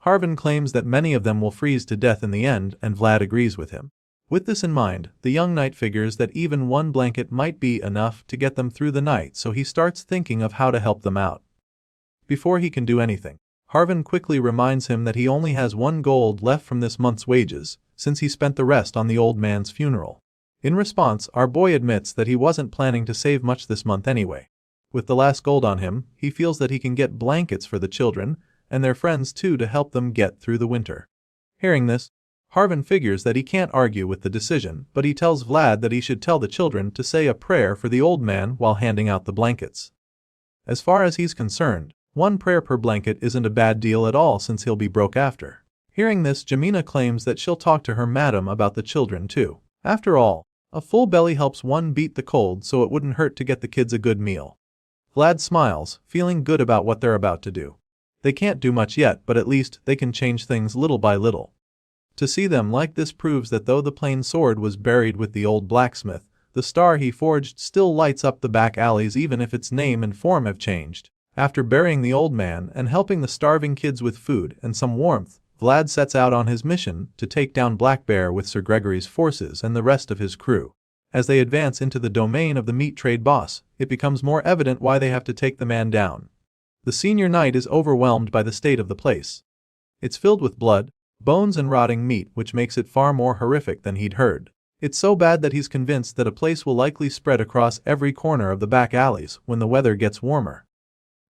Harvin claims that many of them will freeze to death in the end, and Vlad agrees with him. With this in mind, the young knight figures that even one blanket might be enough to get them through the night, so he starts thinking of how to help them out. Before he can do anything, Harvin quickly reminds him that he only has 1 gold left from this month's wages, since he spent the rest on the old man's funeral. In response, our boy admits that he wasn't planning to save much this month anyway. With the last gold on him, he feels that he can get blankets for the children, and their friends too, to help them get through the winter. Hearing this, Harvin figures that he can't argue with the decision, but he tells Vlad that he should tell the children to say a prayer for the old man while handing out the blankets. As far as he's concerned, 1 prayer per blanket isn't a bad deal at all, since he'll be broke after. Hearing this, Jamina claims that she'll talk to her madam about the children too. After all, a full belly helps one beat the cold, so it wouldn't hurt to get the kids a good meal. Vlad smiles, feeling good about what they're about to do. They can't do much yet, but at least they can change things little by little. To see them like this proves that though the plain sword was buried with the old blacksmith, the star he forged still lights up the back alleys even if its name and form have changed. After burying the old man and helping the starving kids with food and some warmth, Vlad sets out on his mission to take down Black Bear with Sir Gregory's forces and the rest of his crew. As they advance into the domain of the meat trade boss, it becomes more evident why they have to take the man down. The senior knight is overwhelmed by the state of the place. It's filled with blood, bones and rotting meat, which makes it far more horrific than he'd heard. It's so bad that he's convinced that a place will likely spread across every corner of the back alleys when the weather gets warmer.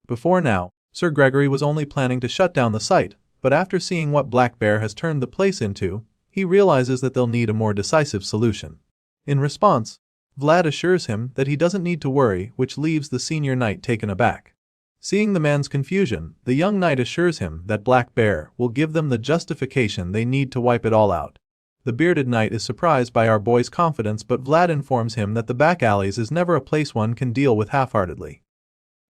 Before now, Sir Gregory was only planning to shut down the site, but after seeing what Black Bear has turned the place into, he realizes that they'll need a more decisive solution. In response, Vlad assures him that he doesn't need to worry, which leaves the senior knight taken aback. Seeing the man's confusion, the young knight assures him that Black Bear will give them the justification they need to wipe it all out. The bearded knight is surprised by our boy's confidence, but Vlad informs him that the back alleys is never a place one can deal with half-heartedly.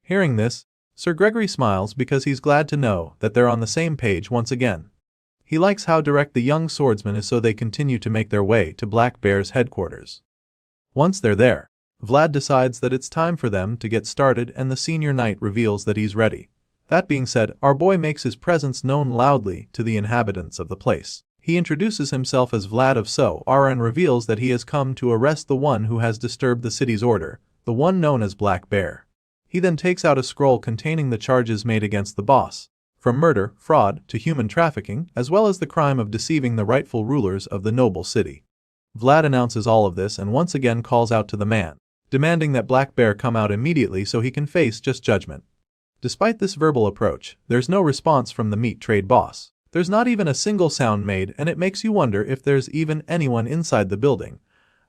Hearing this, Sir Gregory smiles because he's glad to know that they're on the same page once again. He likes how direct the young swordsman is, so they continue to make their way to Black Bear's headquarters. Once they're there, Vlad decides that it's time for them to get started, and the senior knight reveals that he's ready. That being said, our boy makes his presence known loudly to the inhabitants of the place. He introduces himself as Vlad of Sara and reveals that he has come to arrest the one who has disturbed the city's order, the one known as Black Bear. He then takes out a scroll containing the charges made against the boss, from murder, fraud, to human trafficking, as well as the crime of deceiving the rightful rulers of the noble city. Vlad announces all of this and once again calls out to the man, demanding that Black Bear come out immediately so he can face just judgment. Despite this verbal approach, there's no response from the meat trade boss. There's not even a single sound made, and it makes you wonder if there's even anyone inside the building.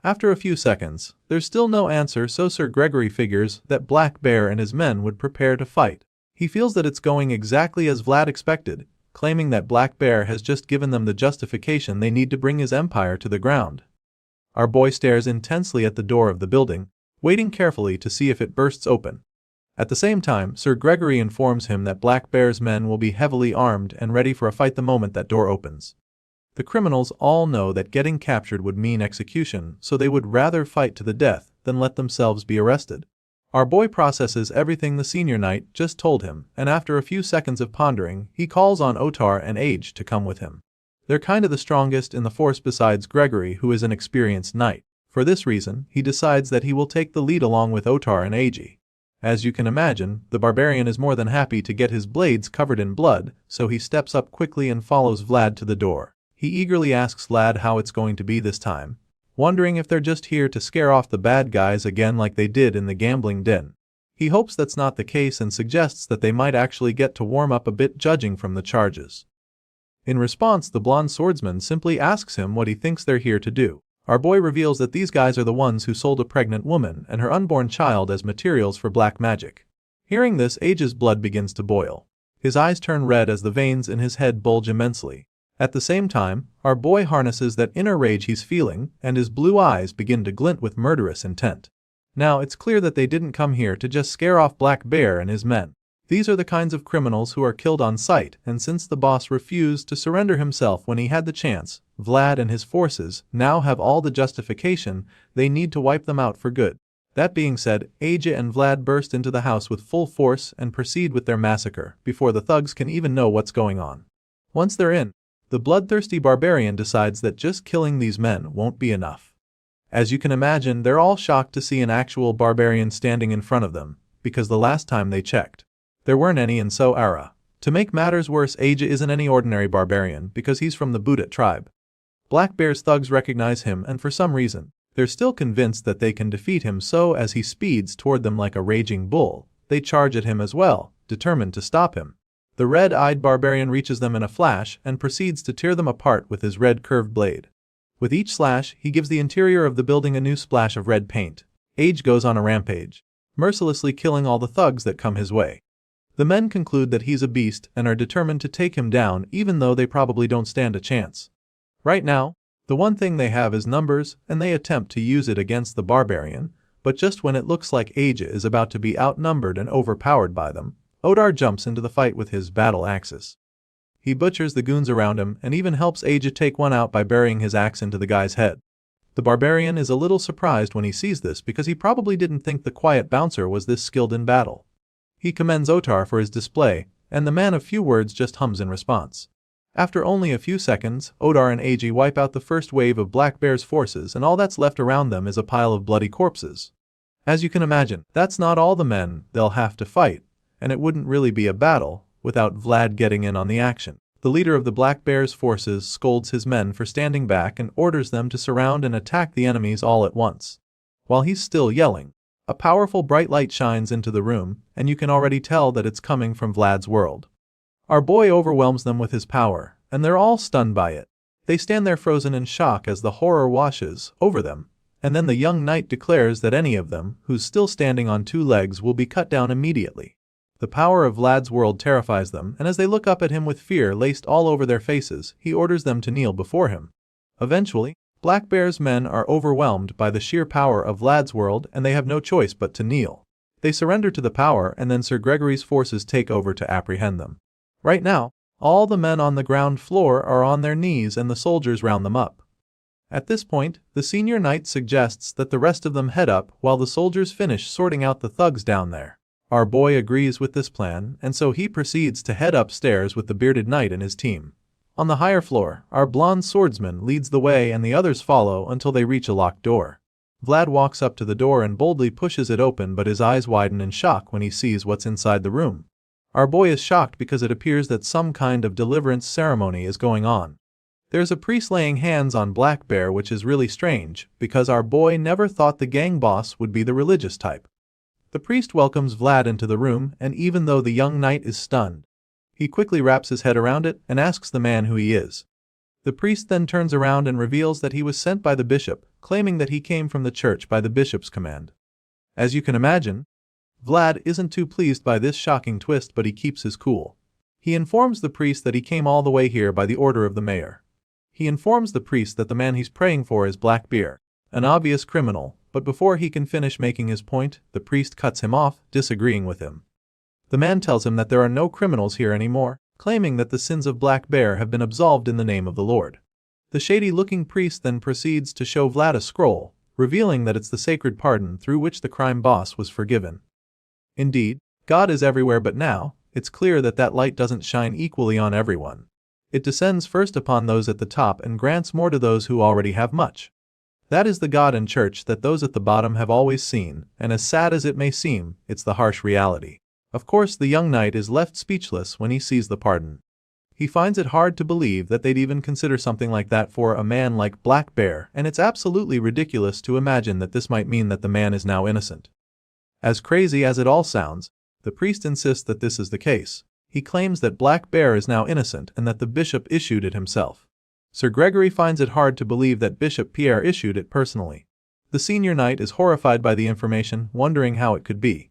After a few seconds, there's still no answer, so Sir Gregory figures that Black Bear and his men would prepare to fight. He feels that it's going exactly as Vlad expected, claiming that Black Bear has just given them the justification they need to bring his empire to the ground. Our boy stares intensely at the door of the building, waiting carefully to see if it bursts open. At the same time, Sir Gregory informs him that Black Bear's men will be heavily armed and ready for a fight the moment that door opens. The criminals all know that getting captured would mean execution, so they would rather fight to the death than let themselves be arrested. Our boy processes everything the senior knight just told him, and after a few seconds of pondering, he calls on Otar and Age to come with him. They're kinda the strongest in the force besides Gregory, who is an experienced knight. For this reason, he decides that he will take the lead along with Otar and Age. As you can imagine, the barbarian is more than happy to get his blades covered in blood, so he steps up quickly and follows Vlad to the door. He eagerly asks Vlad how it's going to be this time, wondering if they're just here to scare off the bad guys again like they did in the gambling den. He hopes that's not the case and suggests that they might actually get to warm up a bit judging from the charges. In response, the blonde swordsman simply asks him what he thinks they're here to do. Our boy reveals that these guys are the ones who sold a pregnant woman and her unborn child as materials for black magic. Hearing this, Age's blood begins to boil. His eyes turn red as the veins in his head bulge immensely. At the same time, our boy harnesses that inner rage he's feeling, and his blue eyes begin to glint with murderous intent. Now it's clear that they didn't come here to just scare off Black Bear and his men. These are the kinds of criminals who are killed on sight, and since the boss refused to surrender himself when he had the chance, Vlad and his forces now have all the justification they need to wipe them out for good. That being said, Aja and Vlad burst into the house with full force and proceed with their massacre before the thugs can even know what's going on. Once they're in, the bloodthirsty barbarian decides that just killing these men won't be enough. As you can imagine, they're all shocked to see an actual barbarian standing in front of them, because the last time they checked, there weren't any in Sara. To make matters worse, Aja isn't any ordinary barbarian because he's from the Budat tribe. Black Bear's thugs recognize him, and for some reason, they're still convinced that they can defeat him, so as he speeds toward them like a raging bull, they charge at him as well, determined to stop him. The red-eyed barbarian reaches them in a flash and proceeds to tear them apart with his red curved blade. With each slash, he gives the interior of the building a new splash of red paint. Age goes on a rampage, mercilessly killing all the thugs that come his way. The men conclude that he's a beast and are determined to take him down, even though they probably don't stand a chance. Right now, the one thing they have is numbers, and they attempt to use it against the barbarian, but just when it looks like Aja is about to be outnumbered and overpowered by them, Otar jumps into the fight with his battle axes. He butchers the goons around him and even helps Aja take one out by burying his axe into the guy's head. The barbarian is a little surprised when he sees this because he probably didn't think the quiet bouncer was this skilled in battle. He commends Otar for his display, and the man of few words just hums in response. After only a few seconds, Odar and Ag wipe out the first wave of Black Bear's forces, and all that's left around them is a pile of bloody corpses. As you can imagine, that's not all the men they'll have to fight, and it wouldn't really be a battle without Vlad getting in on the action. The leader of the Black Bear's forces scolds his men for standing back and orders them to surround and attack the enemies all at once. While he's still yelling, a powerful bright light shines into the room, and you can already tell that it's coming from Vlad's world. Our boy overwhelms them with his power, and they're all stunned by it. They stand there frozen in shock as the horror washes over them, and then the young knight declares that any of them who's still standing on two legs will be cut down immediately. The power of Vlad's world terrifies them, and as they look up at him with fear laced all over their faces, he orders them to kneel before him. Eventually, Black Bear's men are overwhelmed by the sheer power of Vlad's world, and they have no choice but to kneel. They surrender to the power, and then Sir Gregory's forces take over to apprehend them. Right now, all the men on the ground floor are on their knees and the soldiers round them up. At this point, the senior knight suggests that the rest of them head up while the soldiers finish sorting out the thugs down there. Our boy agrees with this plan, and so he proceeds to head upstairs with the bearded knight and his team. On the higher floor, our blonde swordsman leads the way and the others follow until they reach a locked door. Vlad walks up to the door and boldly pushes it open, but his eyes widen in shock when he sees what's inside the room. Our boy is shocked because it appears that some kind of deliverance ceremony is going on. There's a priest laying hands on Black Bear, which is really strange because our boy never thought the gang boss would be the religious type. The priest welcomes Vlad into the room, and even though the young knight is stunned, he quickly wraps his head around it and asks the man who he is. The priest then turns around and reveals that he was sent by the bishop, claiming that he came from the church by the bishop's command. As you can imagine, Vlad isn't too pleased by this shocking twist, but he keeps his cool. He informs the priest that he came all the way here by the order of the mayor. He informs the priest that the man he's praying for is Black Bear, an obvious criminal, but before he can finish making his point, the priest cuts him off, disagreeing with him. The man tells him that there are no criminals here anymore, claiming that the sins of Black Bear have been absolved in the name of the Lord. The shady-looking priest then proceeds to show Vlad a scroll, revealing that it's the sacred pardon through which the crime boss was forgiven. Indeed, God is everywhere, but now, it's clear that that light doesn't shine equally on everyone. It descends first upon those at the top and grants more to those who already have much. That is the God and church that those at the bottom have always seen, and as sad as it may seem, it's the harsh reality. Of course, the young knight is left speechless when he sees the pardon. He finds it hard to believe that they'd even consider something like that for a man like Black Bear, and it's absolutely ridiculous to imagine that this might mean that the man is now innocent. As crazy as it all sounds, the priest insists that this is the case. He claims that Black Bear is now innocent and that the bishop issued it himself. Sir Gregory finds it hard to believe that Bishop Pierre issued it personally. The senior knight is horrified by the information, wondering how it could be.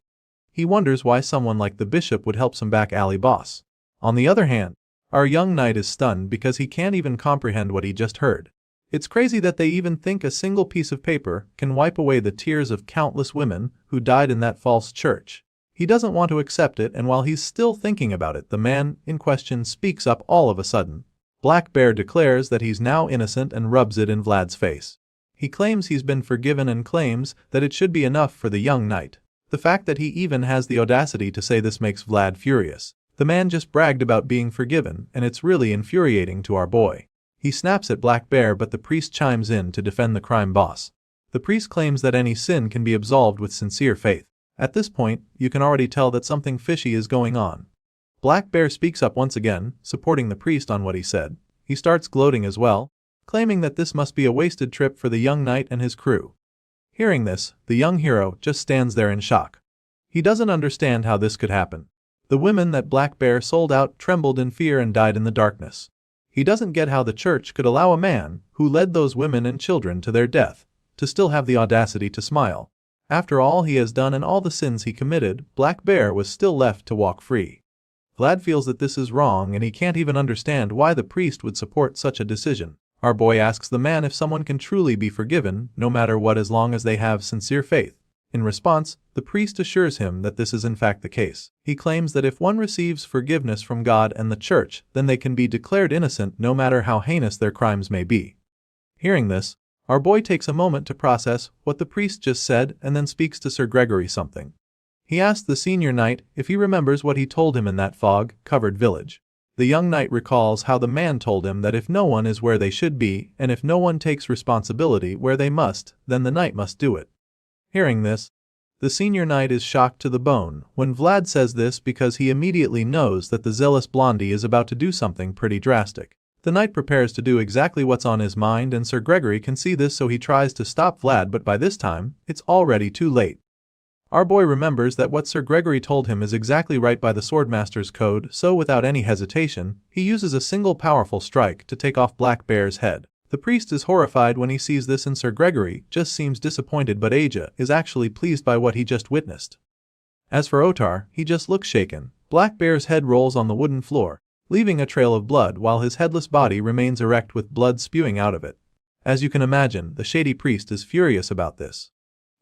He wonders why someone like the bishop would help some back alley boss. On the other hand, our young knight is stunned because he can't even comprehend what he just heard. It's crazy that they even think a single piece of paper can wipe away the tears of countless women who died in that false church. He doesn't want to accept it, and while he's still thinking about it, the man in question speaks up all of a sudden. Black Bear declares that he's now innocent and rubs it in Vlad's face. He claims he's been forgiven and claims that it should be enough for the young knight. The fact that he even has the audacity to say this makes Vlad furious. The man just bragged about being forgiven, and it's really infuriating to our boy. He snaps at Black Bear, but the priest chimes in to defend the crime boss. The priest claims that any sin can be absolved with sincere faith. At this point, you can already tell that something fishy is going on. Black Bear speaks up once again, supporting the priest on what he said. He starts gloating as well, claiming that this must be a wasted trip for the young knight and his crew. Hearing this, the young hero just stands there in shock. He doesn't understand how this could happen. The women that Black Bear sold out trembled in fear and died in the darkness. He doesn't get how the church could allow a man who led those women and children to their death to still have the audacity to smile. After all he has done and all the sins he committed, Black Bear was still left to walk free. Vlad feels that this is wrong, and he can't even understand why the priest would support such a decision. Our boy asks the man if someone can truly be forgiven, no matter what, as long as they have sincere faith. In response, the priest assures him that this is in fact the case. He claims that if one receives forgiveness from God and the church, then they can be declared innocent no matter how heinous their crimes may be. Hearing this, our boy takes a moment to process what the priest just said and then speaks to Sir Gregory something. He asks the senior knight if he remembers what he told him in that fog-covered village. The young knight recalls how the man told him that if no one is where they should be, and if no one takes responsibility where they must, then the knight must do it. Hearing this, the senior knight is shocked to the bone when Vlad says this because he immediately knows that the zealous blondie is about to do something pretty drastic. The knight prepares to do exactly what's on his mind, and Sir Gregory can see this, so he tries to stop Vlad, but by this time, it's already too late. Our boy remembers that what Sir Gregory told him is exactly right by the Swordmaster's code, so without any hesitation, he uses a single powerful strike to take off Black Bear's head. The priest is horrified when he sees this, and Sir Gregory just seems disappointed, but Aja is actually pleased by what he just witnessed. As for Otar, he just looks shaken. Black Bear's head rolls on the wooden floor, leaving a trail of blood while his headless body remains erect with blood spewing out of it. As you can imagine, the shady priest is furious about this.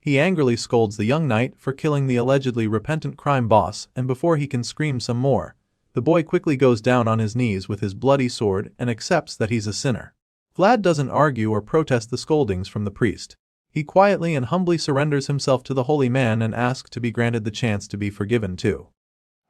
He angrily scolds the young knight for killing the allegedly repentant crime boss, and before he can scream some more, the boy quickly goes down on his knees with his bloody sword and accepts that he's a sinner. Vlad doesn't argue or protest the scoldings from the priest. He quietly and humbly surrenders himself to the holy man and asks to be granted the chance to be forgiven too.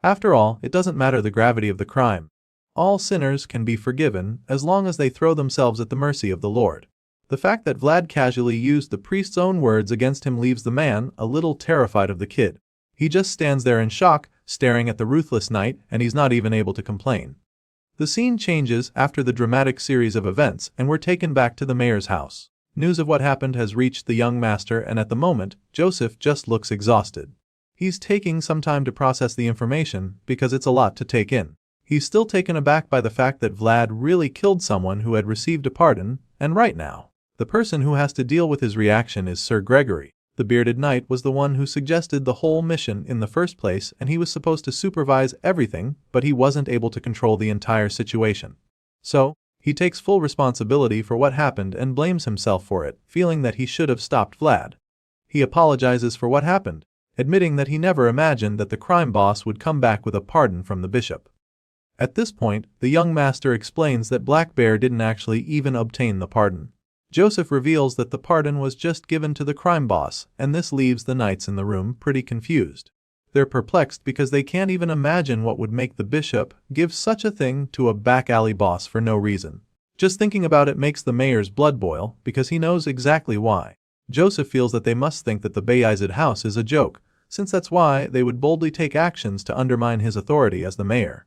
After all, it doesn't matter the gravity of the crime. All sinners can be forgiven as long as they throw themselves at the mercy of the Lord. The fact that Vlad casually used the priest's own words against him leaves the man a little terrified of the kid. He just stands there in shock, staring at the ruthless knight, and he's not even able to complain. The scene changes after the dramatic series of events, and we're taken back to the mayor's house. News of what happened has reached the young master, and at the moment, Joseph just looks exhausted. He's taking some time to process the information because it's a lot to take in. He's still taken aback by the fact that Vlad really killed someone who had received a pardon, and right now, the person who has to deal with his reaction is Sir Gregory. The bearded knight was the one who suggested the whole mission in the first place, and he was supposed to supervise everything, but he wasn't able to control the entire situation. So, he takes full responsibility for what happened and blames himself for it, feeling that he should have stopped Vlad. He apologizes for what happened, admitting that he never imagined that the crime boss would come back with a pardon from the bishop. At this point, the young master explains that Black Bear didn't actually even obtain the pardon. Joseph reveals that the pardon was just given to the crime boss, and this leaves the knights in the room pretty confused. They're perplexed because they can't even imagine what would make the bishop give such a thing to a back alley boss for no reason. Just thinking about it makes the mayor's blood boil because he knows exactly why. Joseph feels that they must think that the Bayezid house is a joke, since that's why they would boldly take actions to undermine his authority as the mayor.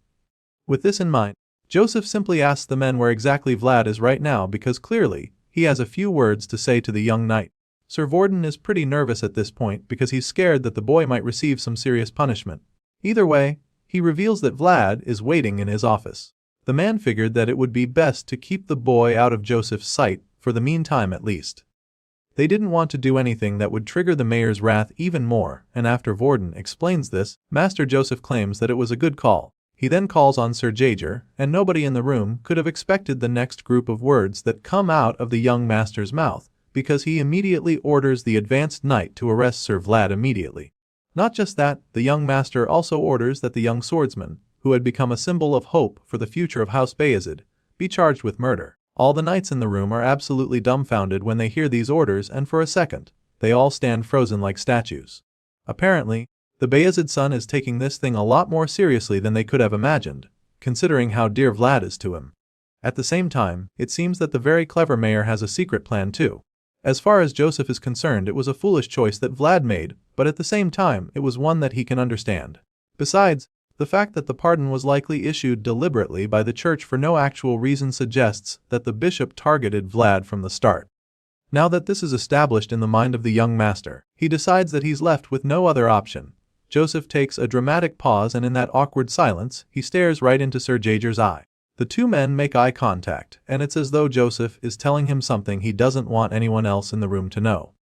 With this in mind, Joseph simply asks the men where exactly Vlad is right now because clearly, he has a few words to say to the young knight. Sir Vorden is pretty nervous at this point because he's scared that the boy might receive some serious punishment. Either way, he reveals that Vlad is waiting in his office. The man figured that it would be best to keep the boy out of Joseph's sight, for the meantime at least. They didn't want to do anything that would trigger the mayor's wrath even more, and after Vorden explains this, Master Joseph claims that it was a good call. He then calls on Sir Jaeger, and nobody in the room could have expected the next group of words that come out of the young master's mouth, because he immediately orders the advanced knight to arrest Sir Vlad immediately. Not just that, the young master also orders that the young swordsman, who had become a symbol of hope for the future of House Bayezid, be charged with murder. All the knights in the room are absolutely dumbfounded when they hear these orders, and for a second, they all stand frozen like statues. Apparently, the Bayezid son is taking this thing a lot more seriously than they could have imagined, considering how dear Vlad is to him. At the same time, it seems that the very clever mayor has a secret plan too. As far as Joseph is concerned, it was a foolish choice that Vlad made, but at the same time, it was one that he can understand. Besides, the fact that the pardon was likely issued deliberately by the church for no actual reason suggests that the bishop targeted Vlad from the start. Now that this is established in the mind of the young master, he decides that he's left with no other option. Joseph takes a dramatic pause, and in that awkward silence, he stares right into Sir Jaeger's eye. The two men make eye contact, and it's as though Joseph is telling him something he doesn't want anyone else in the room to know.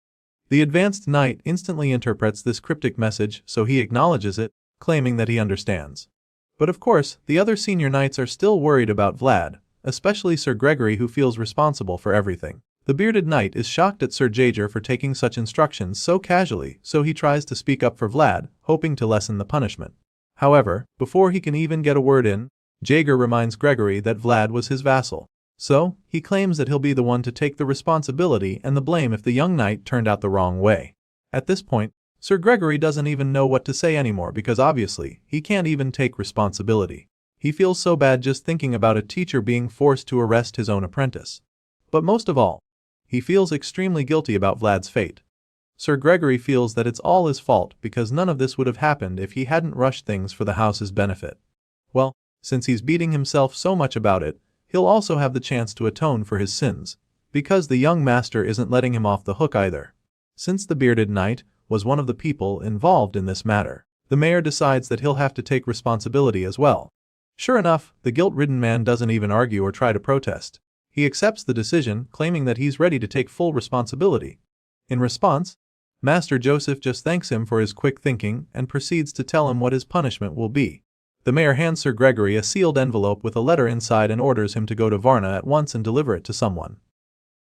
The advanced knight instantly interprets this cryptic message, so he acknowledges it, claiming that he understands. But of course, the other senior knights are still worried about Vlad, especially Sir Gregory, who feels responsible for everything. The bearded knight is shocked at Sir Jaeger for taking such instructions so casually, so he tries to speak up for Vlad, hoping to lessen the punishment. However, before he can even get a word in, Jaeger reminds Gregory that Vlad was his vassal. So, he claims that he'll be the one to take the responsibility and the blame if the young knight turned out the wrong way. At this point, Sir Gregory doesn't even know what to say anymore because obviously, he can't even take responsibility. He feels so bad just thinking about a teacher being forced to arrest his own apprentice. But most of all, he feels extremely guilty about Vlad's fate. Sir Gregory feels that it's all his fault because none of this would have happened if he hadn't rushed things for the house's benefit. Well, since he's beating himself so much about it, he'll also have the chance to atone for his sins, because the young master isn't letting him off the hook either. Since the bearded knight was one of the people involved in this matter, the mayor decides that he'll have to take responsibility as well. Sure enough, the guilt-ridden man doesn't even argue or try to protest. He accepts the decision, claiming that he's ready to take full responsibility. In response, Master Joseph just thanks him for his quick thinking and proceeds to tell him what his punishment will be. The mayor hands Sir Gregory a sealed envelope with a letter inside and orders him to go to Varna at once and deliver it to someone.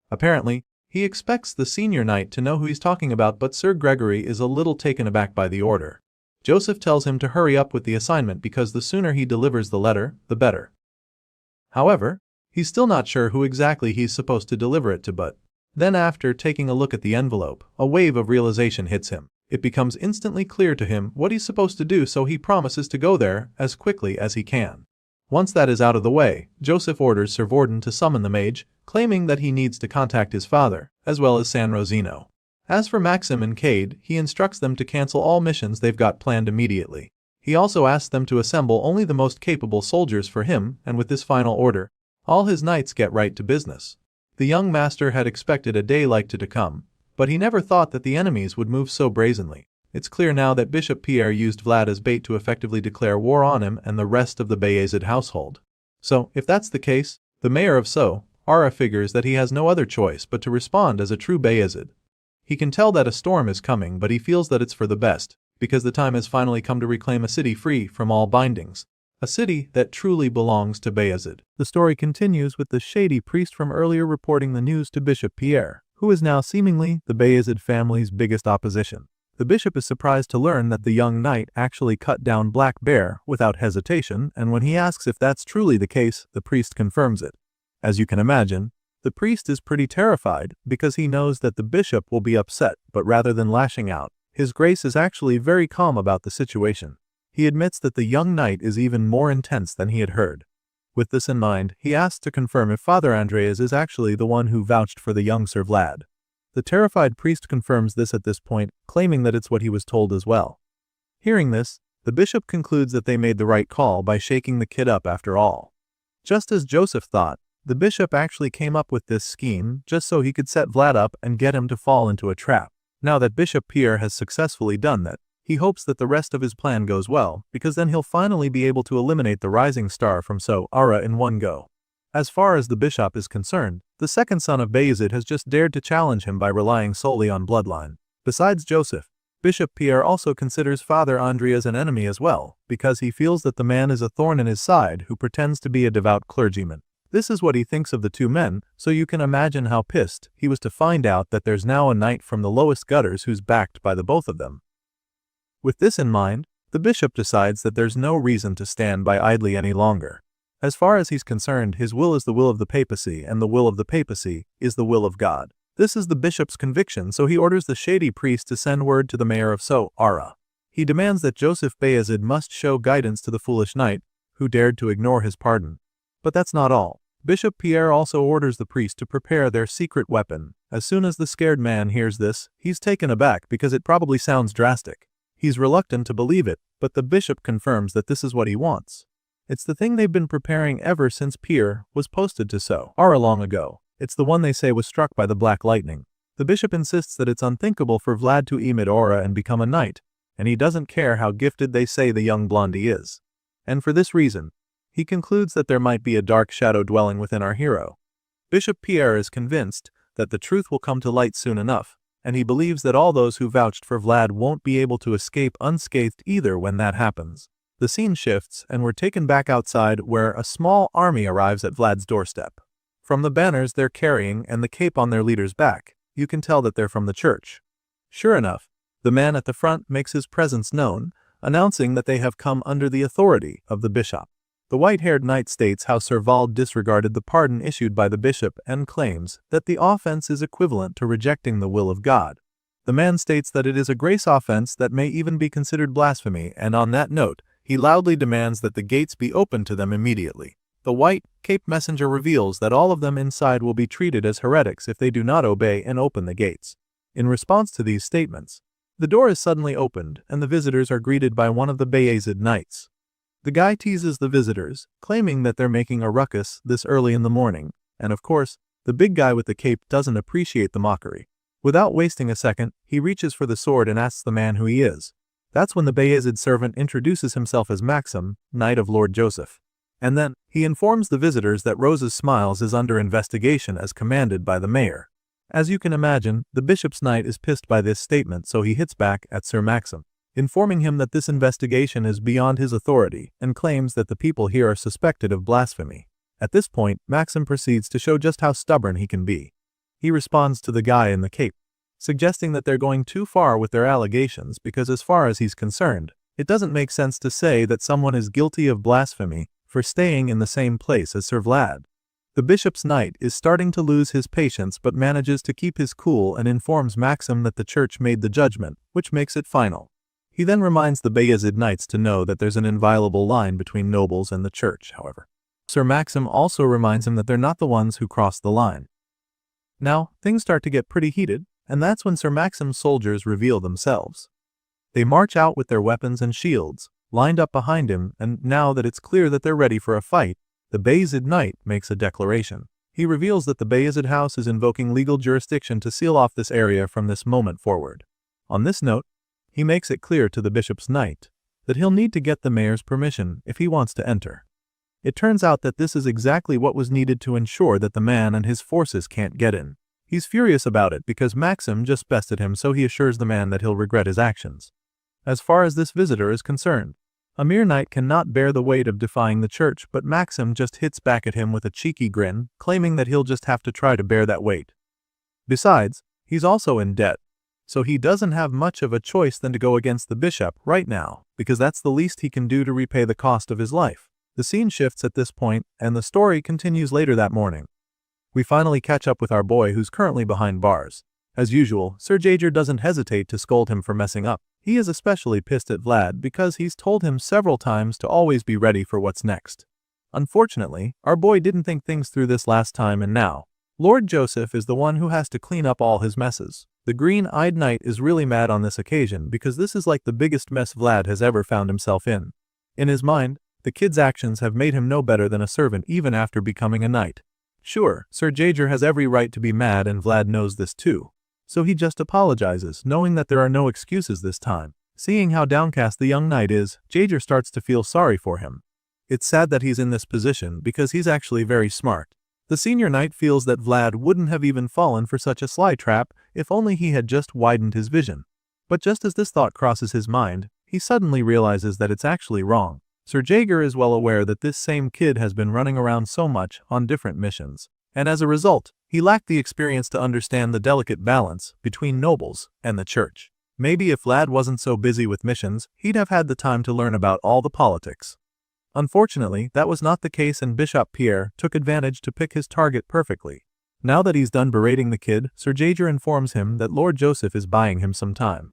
Apparently, he expects the senior knight to know who he's talking about, but Sir Gregory is a little taken aback by the order. Joseph tells him to hurry up with the assignment because the sooner he delivers the letter, the better. However, he's still not sure who exactly he's supposed to deliver it to, but then after taking a look at the envelope, a wave of realization hits him. It becomes instantly clear to him what he's supposed to do, so he promises to go there as quickly as he can. Once that is out of the way, Joseph orders Sir Vorden to summon the mage, claiming that he needs to contact his father, as well as San Rosino. As for Maxim and Cade, he instructs them to cancel all missions they've got planned immediately. He also asks them to assemble only the most capable soldiers for him, and with this final order, all his knights get right to business. The young master had expected a day like to come, but he never thought that the enemies would move so brazenly. It's clear now that Bishop Pierre used Vlad as bait to effectively declare war on him and the rest of the Bayezid household. So, if that's the case, the mayor of Sara figures that he has no other choice but to respond as a true Bayezid. He can tell that a storm is coming, but he feels that it's for the best, because the time has finally come to reclaim a city free from all bindings. A city that truly belongs to Bayezid. The story continues with the shady priest from earlier reporting the news to Bishop Pierre, who is now seemingly the Bayezid family's biggest opposition. The bishop is surprised to learn that the young knight actually cut down Black Bear without hesitation, and when he asks if that's truly the case, the priest confirms it. As you can imagine, the priest is pretty terrified because he knows that the bishop will be upset, but rather than lashing out, His Grace is actually very calm about the situation. He admits that the young knight is even more intense than he had heard. With this in mind, he asks to confirm if Father Andreas is actually the one who vouched for the young Sir Vlad. The terrified priest confirms this at this point, claiming that it's what he was told as well. Hearing this, the bishop concludes that they made the right call by shaking the kid up after all. Just as Joseph thought, the bishop actually came up with this scheme just so he could set Vlad up and get him to fall into a trap. Now that Bishop Pierre has successfully done that, he hopes that the rest of his plan goes well, because then he'll finally be able to eliminate the rising star from Sara in one go. As far as the bishop is concerned, the second son of Bayezid has just dared to challenge him by relying solely on bloodline. Besides Joseph, Bishop Pierre also considers Father Andreas an enemy as well, because he feels that the man is a thorn in his side who pretends to be a devout clergyman. This is what he thinks of the two men, so you can imagine how pissed he was to find out that there's now a knight from the lowest gutters who's backed by the both of them. With this in mind, the bishop decides that there's no reason to stand by idly any longer. As far as he's concerned, his will is the will of the papacy, and the will of the papacy is the will of God. This is the bishop's conviction, so he orders the shady priest to send word to the mayor of Sara. He demands that Joseph Bayezid must show guidance to the foolish knight, who dared to ignore his pardon. But that's not all. Bishop Pierre also orders the priest to prepare their secret weapon. As soon as the scared man hears this, he's taken aback because it probably sounds drastic. He's reluctant to believe it, but the bishop confirms that this is what he wants. It's the thing they've been preparing ever since Pierre was posted to Sara long ago. It's the one they say was struck by the black lightning. The bishop insists that it's unthinkable for Vlad to emit aura and become a knight, and he doesn't care how gifted they say the young blondie is. And for this reason, he concludes that there might be a dark shadow dwelling within our hero. Bishop Pierre is convinced that the truth will come to light soon enough, and he believes that all those who vouched for Vlad won't be able to escape unscathed either when that happens. The scene shifts, and we're taken back outside where a small army arrives at Vlad's doorstep. From the banners they're carrying and the cape on their leader's back, you can tell that they're from the church. Sure enough, the man at the front makes his presence known, announcing that they have come under the authority of the bishop. The white-haired knight states how Sir Vald disregarded the pardon issued by the bishop and claims that the offense is equivalent to rejecting the will of God. The man states that it is a grace offense that may even be considered blasphemy, and on that note, He loudly demands that the gates be opened to them immediately. The white-caped messenger reveals that all of them inside will be treated as heretics if they do not obey and open the gates. In response to these statements, the door is suddenly opened and the visitors are greeted by one of the Bayezid knights. The guy teases the visitors, claiming that they're making a ruckus this early in the morning, and of course, the big guy with the cape doesn't appreciate the mockery. Without wasting a second, he reaches for the sword and asks the man who he is. That's when the Bayezid servant introduces himself as Maxim, Knight of Lord Joseph. And then, he informs the visitors that Rose's Smiles is under investigation as commanded by the mayor. As you can imagine, the bishop's knight is pissed by this statement, so he hits back at Sir Maxim, informing him that this investigation is beyond his authority and claims that the people here are suspected of blasphemy. At this point, Maxim proceeds to show just how stubborn he can be. He responds to the guy in the cape, suggesting that they're going too far with their allegations because as far as he's concerned, it doesn't make sense to say that someone is guilty of blasphemy for staying in the same place as Sir Vlad. The bishop's knight is starting to lose his patience but manages to keep his cool and informs Maxim that the church made the judgment, which makes it final. He then reminds the Bayezid knights to know that there's an inviolable line between nobles and the church, however. Sir Maxim also reminds him that they're not the ones who crossed the line. Now, things start to get pretty heated, and that's when Sir Maxim's soldiers reveal themselves. They march out with their weapons and shields, lined up behind him, and now that it's clear that they're ready for a fight, the Bayezid knight makes a declaration. He reveals that the Bayezid house is invoking legal jurisdiction to seal off this area from this moment forward. On this note, he makes it clear to the bishop's knight that he'll need to get the mayor's permission if he wants to enter. It turns out that this is exactly what was needed to ensure that the man and his forces can't get in. He's furious about it because Maxim just bested him, so he assures the man that he'll regret his actions. As far as this visitor is concerned, a mere knight cannot bear the weight of defying the church, but Maxim just hits back at him with a cheeky grin, claiming that he'll just have to try to bear that weight. Besides, he's also in debt, so he doesn't have much of a choice than to go against the bishop right now, because that's the least he can do to repay the cost of his life. The scene shifts at this point, and the story continues later that morning. We finally catch up with our boy who's currently behind bars. As usual, Sir Jaeger doesn't hesitate to scold him for messing up. He is especially pissed at Vlad because he's told him several times to always be ready for what's next. Unfortunately, our boy didn't think things through this last time, and now Lord Joseph is the one who has to clean up all his messes. The green-eyed knight is really mad on this occasion because this is like the biggest mess Vlad has ever found himself in. In his mind, the kid's actions have made him no better than a servant even after becoming a knight. Sure, Sir Jaeger has every right to be mad and Vlad knows this too. So he just apologizes, knowing that there are no excuses this time. Seeing how downcast the young knight is, Jaeger starts to feel sorry for him. It's sad that he's in this position because he's actually very smart. The senior knight feels that Vlad wouldn't have even fallen for such a sly trap if only he had just widened his vision. But just as this thought crosses his mind, he suddenly realizes that it's actually wrong. Sir Jaeger is well aware that this same kid has been running around so much on different missions, and as a result, he lacked the experience to understand the delicate balance between nobles and the church. Maybe if Vlad wasn't so busy with missions, he'd have had the time to learn about all the politics. Unfortunately, that was not the case, and Bishop Pierre took advantage to pick his target perfectly. Now that he's done berating the kid, Sir Jaeger informs him that Lord Joseph is buying him some time.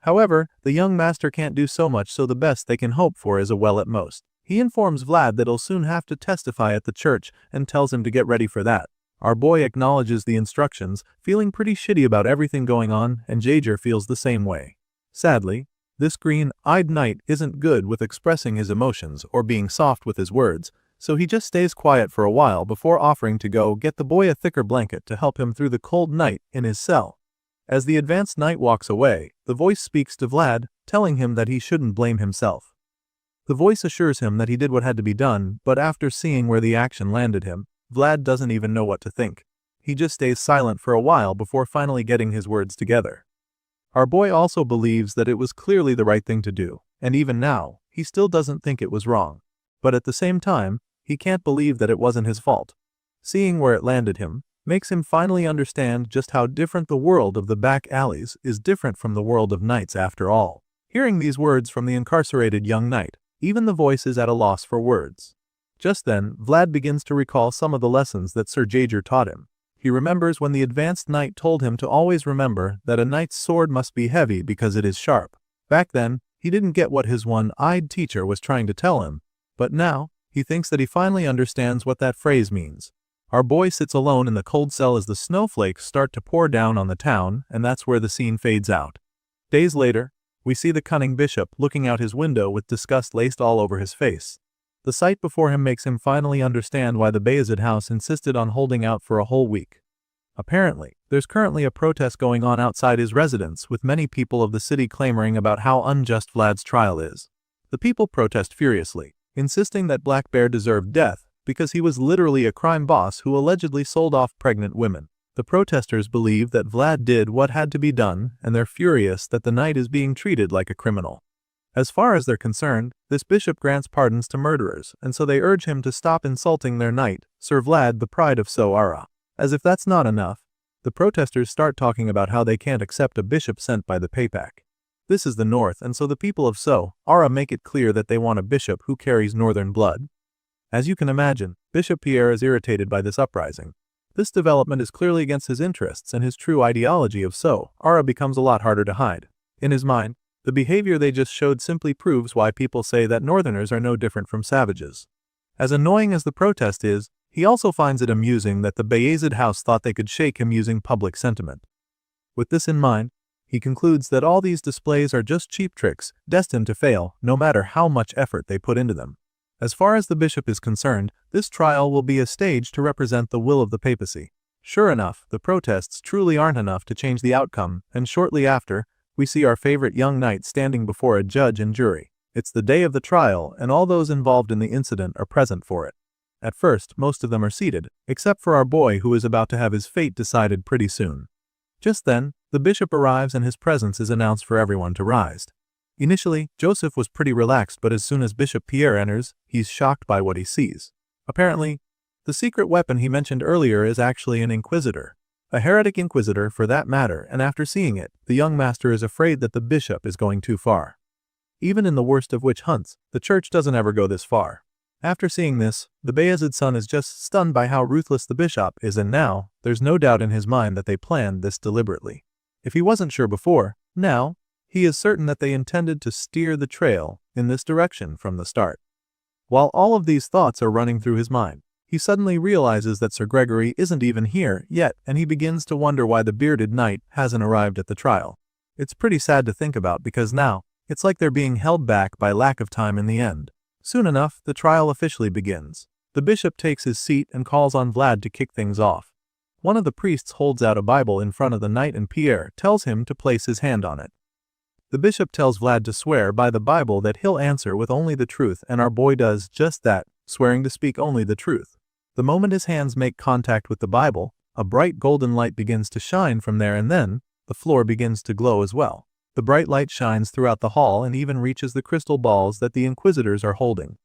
However, the young master can't do so much, so the best they can hope for is a well at most. He informs Vlad that he'll soon have to testify at the church and tells him to get ready for that. Our boy acknowledges the instructions, feeling pretty shitty about everything going on, and Jaeger feels the same way. Sadly, this green-eyed knight isn't good with expressing his emotions or being soft with his words, so he just stays quiet for a while before offering to go get the boy a thicker blanket to help him through the cold night in his cell. As the advanced knight walks away, the voice speaks to Vlad, telling him that he shouldn't blame himself. The voice assures him that he did what had to be done, but after seeing where the action landed him, Vlad doesn't even know what to think. He just stays silent for a while before finally getting his words together. Our boy also believes that it was clearly the right thing to do, and even now, he still doesn't think it was wrong. But at the same time, he can't believe that it wasn't his fault. Seeing where it landed him makes him finally understand just how different the world of the back alleys is different from the world of knights after all. Hearing these words from the incarcerated young knight, even the voice is at a loss for words. Just then, Vlad begins to recall some of the lessons that Sir Jaeger taught him. He remembers when the advanced knight told him to always remember that a knight's sword must be heavy because it is sharp. Back then, He didn't get what his one-eyed teacher was trying to tell him, but now, he thinks that he finally understands what that phrase means. Our boy sits alone in the cold cell as the snowflakes start to pour down on the town, and that's where the scene fades out. Days later, we see the cunning bishop looking out his window with disgust laced all over his face. The sight before him makes him finally understand why the Bayezid house insisted on holding out for a whole week. Apparently, there's currently a protest going on outside his residence, with many people of the city clamoring about how unjust Vlad's trial is. The people protest furiously, insisting that Black Bear deserved death because he was literally a crime boss who allegedly sold off pregnant women. The protesters believe that Vlad did what had to be done, and they're furious that the knight is being treated like a criminal. As far as they're concerned, this bishop grants pardons to murderers, and so they urge him to stop insulting their knight, Sir Vlad, the pride of Sara. As if that's not enough, the protesters start talking about how they can't accept a bishop sent by the paypack. This is the north, and so the people of Sara make it clear that they want a bishop who carries northern blood. As you can imagine, Bishop Pierre is irritated by this uprising. This development is clearly against his interests, and his true ideology of Sara becomes a lot harder to hide. In his mind, the behavior they just showed simply proves why people say that northerners are no different from savages. As annoying as the protest is, he also finds it amusing that the Bayezid house thought they could shake him using public sentiment. With this in mind, he concludes that all these displays are just cheap tricks, destined to fail, no matter how much effort they put into them. As far as the bishop is concerned, this trial will be a stage to represent the will of the papacy. Sure enough, the protests truly aren't enough to change the outcome, and shortly after, we see our favorite young knight standing before a judge and jury. It's the day of the trial, and all those involved in the incident are present for it. At first, most of them are seated, except for our boy who is about to have his fate decided pretty soon. Just then, the bishop arrives and his presence is announced for everyone to rise. Initially, Joseph was pretty relaxed, but as soon as Bishop Pierre enters, he's shocked by what he sees. Apparently, the secret weapon he mentioned earlier is actually an inquisitor. A heretic inquisitor for that matter, and after seeing it, the young master is afraid that the bishop is going too far. Even in the worst of witch hunts, the church doesn't ever go this far. After seeing this, the Bayezid son is just stunned by how ruthless the bishop is, and now, there's no doubt in his mind that they planned this deliberately. If he wasn't sure before, now, he is certain that they intended to steer the trail in this direction from the start. While all of these thoughts are running through his mind, he suddenly realizes that Sir Gregory isn't even here yet, and he begins to wonder why the bearded knight hasn't arrived at the trial. It's pretty sad to think about because now, it's like they're being held back by lack of time in the end. Soon enough, the trial officially begins. The bishop takes his seat and calls on Vlad to kick things off. One of the priests holds out a Bible in front of the knight and Pierre tells him to place his hand on it. The bishop tells Vlad to swear by the Bible that he'll answer with only the truth, and our boy does just that, swearing to speak only the truth. The moment his hands make contact with the Bible, a bright golden light begins to shine from there, and then, the floor begins to glow as well. The bright light shines throughout the hall and even reaches the crystal balls that the inquisitors are holding.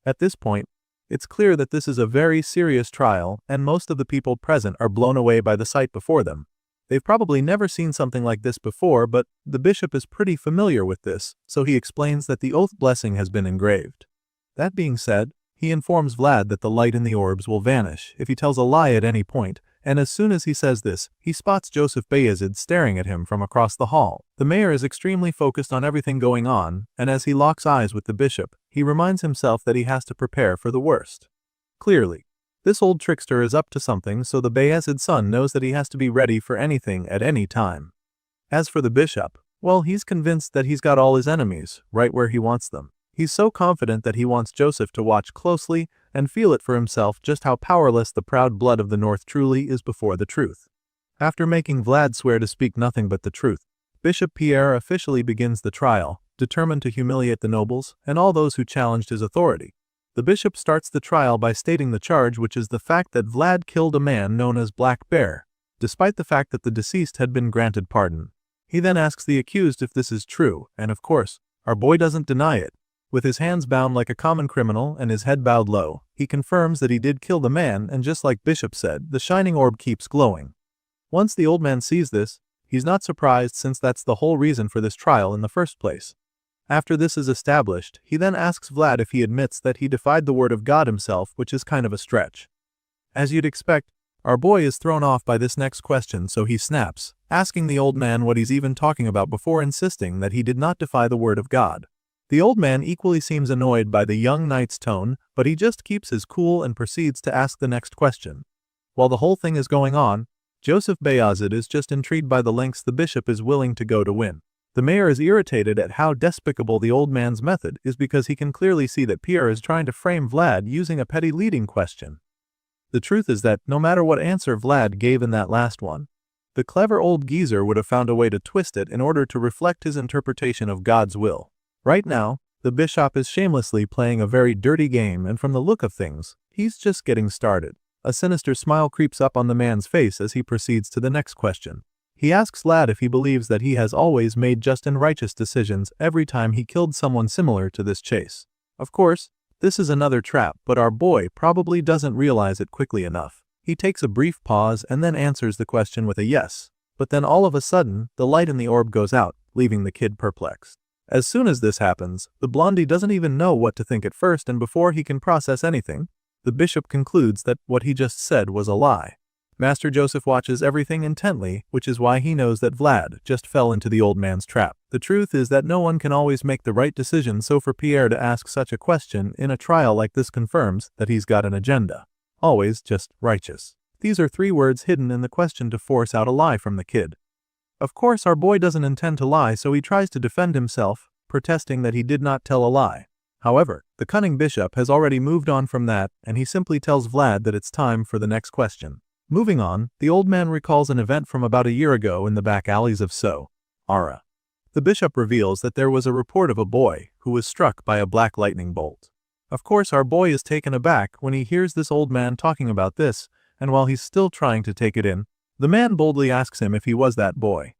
At this point, it's clear that this is a very serious trial, and most of the people present are blown away by the sight before them. They've probably never seen something like this before, but the bishop is pretty familiar with this, so he explains that the oath blessing has been engraved. That being said, he informs Vlad that the light in the orbs will vanish if he tells a lie at any point, and as soon as he says this, he spots Joseph Bayezid staring at him from across the hall. The mayor is extremely focused on everything going on, and as he locks eyes with the bishop, he reminds himself that he has to prepare for the worst. Clearly, this old trickster is up to something, so the Bayezid son knows that he has to be ready for anything at any time. As for the bishop, well, he's convinced that he's got all his enemies right where he wants them. He's so confident that he wants Joseph to watch closely and feel it for himself just how powerless the proud blood of the North truly is before the truth. After making Vlad swear to speak nothing but the truth, Bishop Pierre officially begins the trial, determined to humiliate the nobles and all those who challenged his authority. The bishop starts the trial by stating the charge, which is the fact that Vlad killed a man known as Black Bear, despite the fact that the deceased had been granted pardon. He then asks the accused if this is true, and of course, our boy doesn't deny it. With his hands bound like a common criminal and his head bowed low, he confirms that he did kill the man, and just like Bishop said, the shining orb keeps glowing. Once the old man sees this, he's not surprised since that's the whole reason for this trial in the first place. After this is established, he then asks Vlad if he admits that he defied the word of God himself, which is kind of a stretch. As you'd expect, Our boy is thrown off by this next question, so he snaps, asking the old man what he's even talking about before insisting that he did not defy the word of God. The old man equally seems annoyed by the young knight's tone, but he just keeps his cool and proceeds to ask the next question. While the whole thing is going on, Joseph Bayazid is just intrigued by the lengths the bishop is willing to go to win. The mayor is irritated at how despicable the old man's method is because he can clearly see that Pierre is trying to frame Vlad using a petty leading question. The truth is that no matter what answer Vlad gave in that last one, the clever old geezer would have found a way to twist it in order to reflect his interpretation of God's will. Right now, the bishop is shamelessly playing a very dirty game, and from the look of things, he's just getting started. A sinister smile creeps up on the man's face as he proceeds to the next question. He asks Vlad if he believes that he has always made just and righteous decisions every time he killed someone similar to this chase. Of course, this is another trap, but our boy probably doesn't realize it quickly enough. He takes a brief pause and then answers the question with a yes. But then all of a sudden, the light in the orb goes out, leaving the kid perplexed. As soon as this happens, the blondie doesn't even know what to think at first, and before he can process anything, the bishop concludes that what he just said was a lie. Master Joseph watches everything intently, which is why he knows that Vlad just fell into the old man's trap. The truth is that no one can always make the right decision, so for Pierre to ask such a question in a trial like this confirms that he's got an agenda. Always just righteous. These are 3 words hidden in the question to force out a lie from the kid. Of course, our boy doesn't intend to lie, so he tries to defend himself, protesting that he did not tell a lie. However, the cunning bishop has already moved on from that, and he simply tells Vlad that it's time for the next question. Moving on, the old man recalls an event from about a year ago in the back alleys of Sara. The bishop reveals that there was a report of a boy who was struck by a black lightning bolt. Of course, our boy is taken aback when he hears this old man talking about this, and while he's still trying to take it in, the man boldly asks him if he was that boy.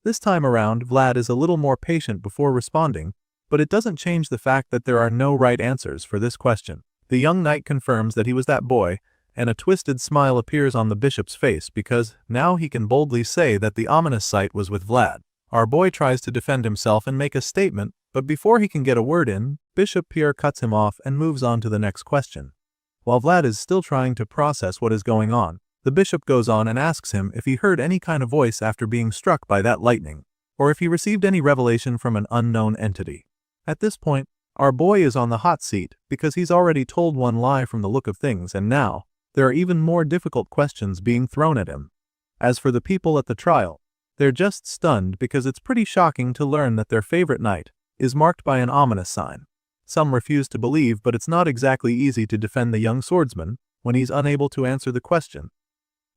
This time around, Vlad is a little more patient before responding, but it doesn't change the fact that there are no right answers for this question. The young knight confirms that he was that boy, and a twisted smile appears on the bishop's face because now he can boldly say that the ominous sight was with Vlad. Our boy tries to defend himself and make a statement, but before he can get a word in, Bishop Pierre cuts him off and moves on to the next question. While Vlad is still trying to process what is going on, the bishop goes on and asks him if he heard any kind of voice after being struck by that lightning, or if he received any revelation from an unknown entity. At this point, our boy is on the hot seat because he's already told one lie from the look of things, and now, there are even more difficult questions being thrown at him. As for the people at the trial, they're just stunned because it's pretty shocking to learn that their favorite knight is marked by an ominous sign. Some refuse to believe, but it's not exactly easy to defend the young swordsman when he's unable to answer the question.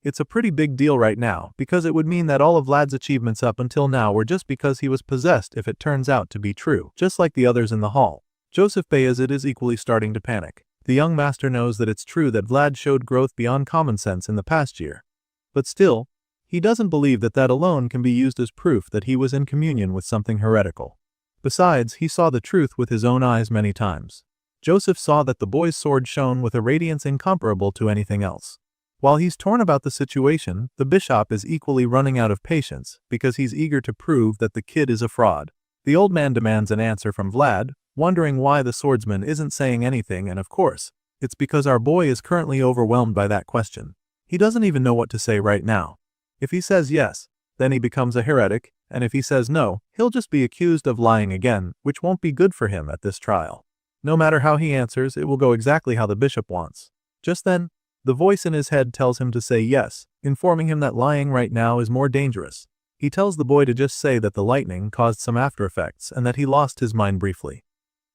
It's a pretty big deal right now because it would mean that all of Vlad's achievements up until now were just because he was possessed if it turns out to be true. Just like the others in the hall, Joseph Bayazid is equally starting to panic. The young master knows that it's true that Vlad showed growth beyond common sense in the past year. But still, he doesn't believe that that alone can be used as proof that he was in communion with something heretical. Besides, he saw the truth with his own eyes many times. Joseph saw that the boy's sword shone with a radiance incomparable to anything else. While he's torn about the situation, the bishop is equally running out of patience because he's eager to prove that the kid is a fraud. The old man demands an answer from Vlad, wondering why the swordsman isn't saying anything, and of course, it's because our boy is currently overwhelmed by that question. He doesn't even know what to say right now. If he says yes, then he becomes a heretic, and if he says no, he'll just be accused of lying again, which won't be good for him at this trial. No matter how he answers, it will go exactly how the bishop wants. Just then, the voice in his head tells him to say yes, informing him that lying right now is more dangerous. He tells the boy to just say that the lightning caused some after effects and that he lost his mind briefly.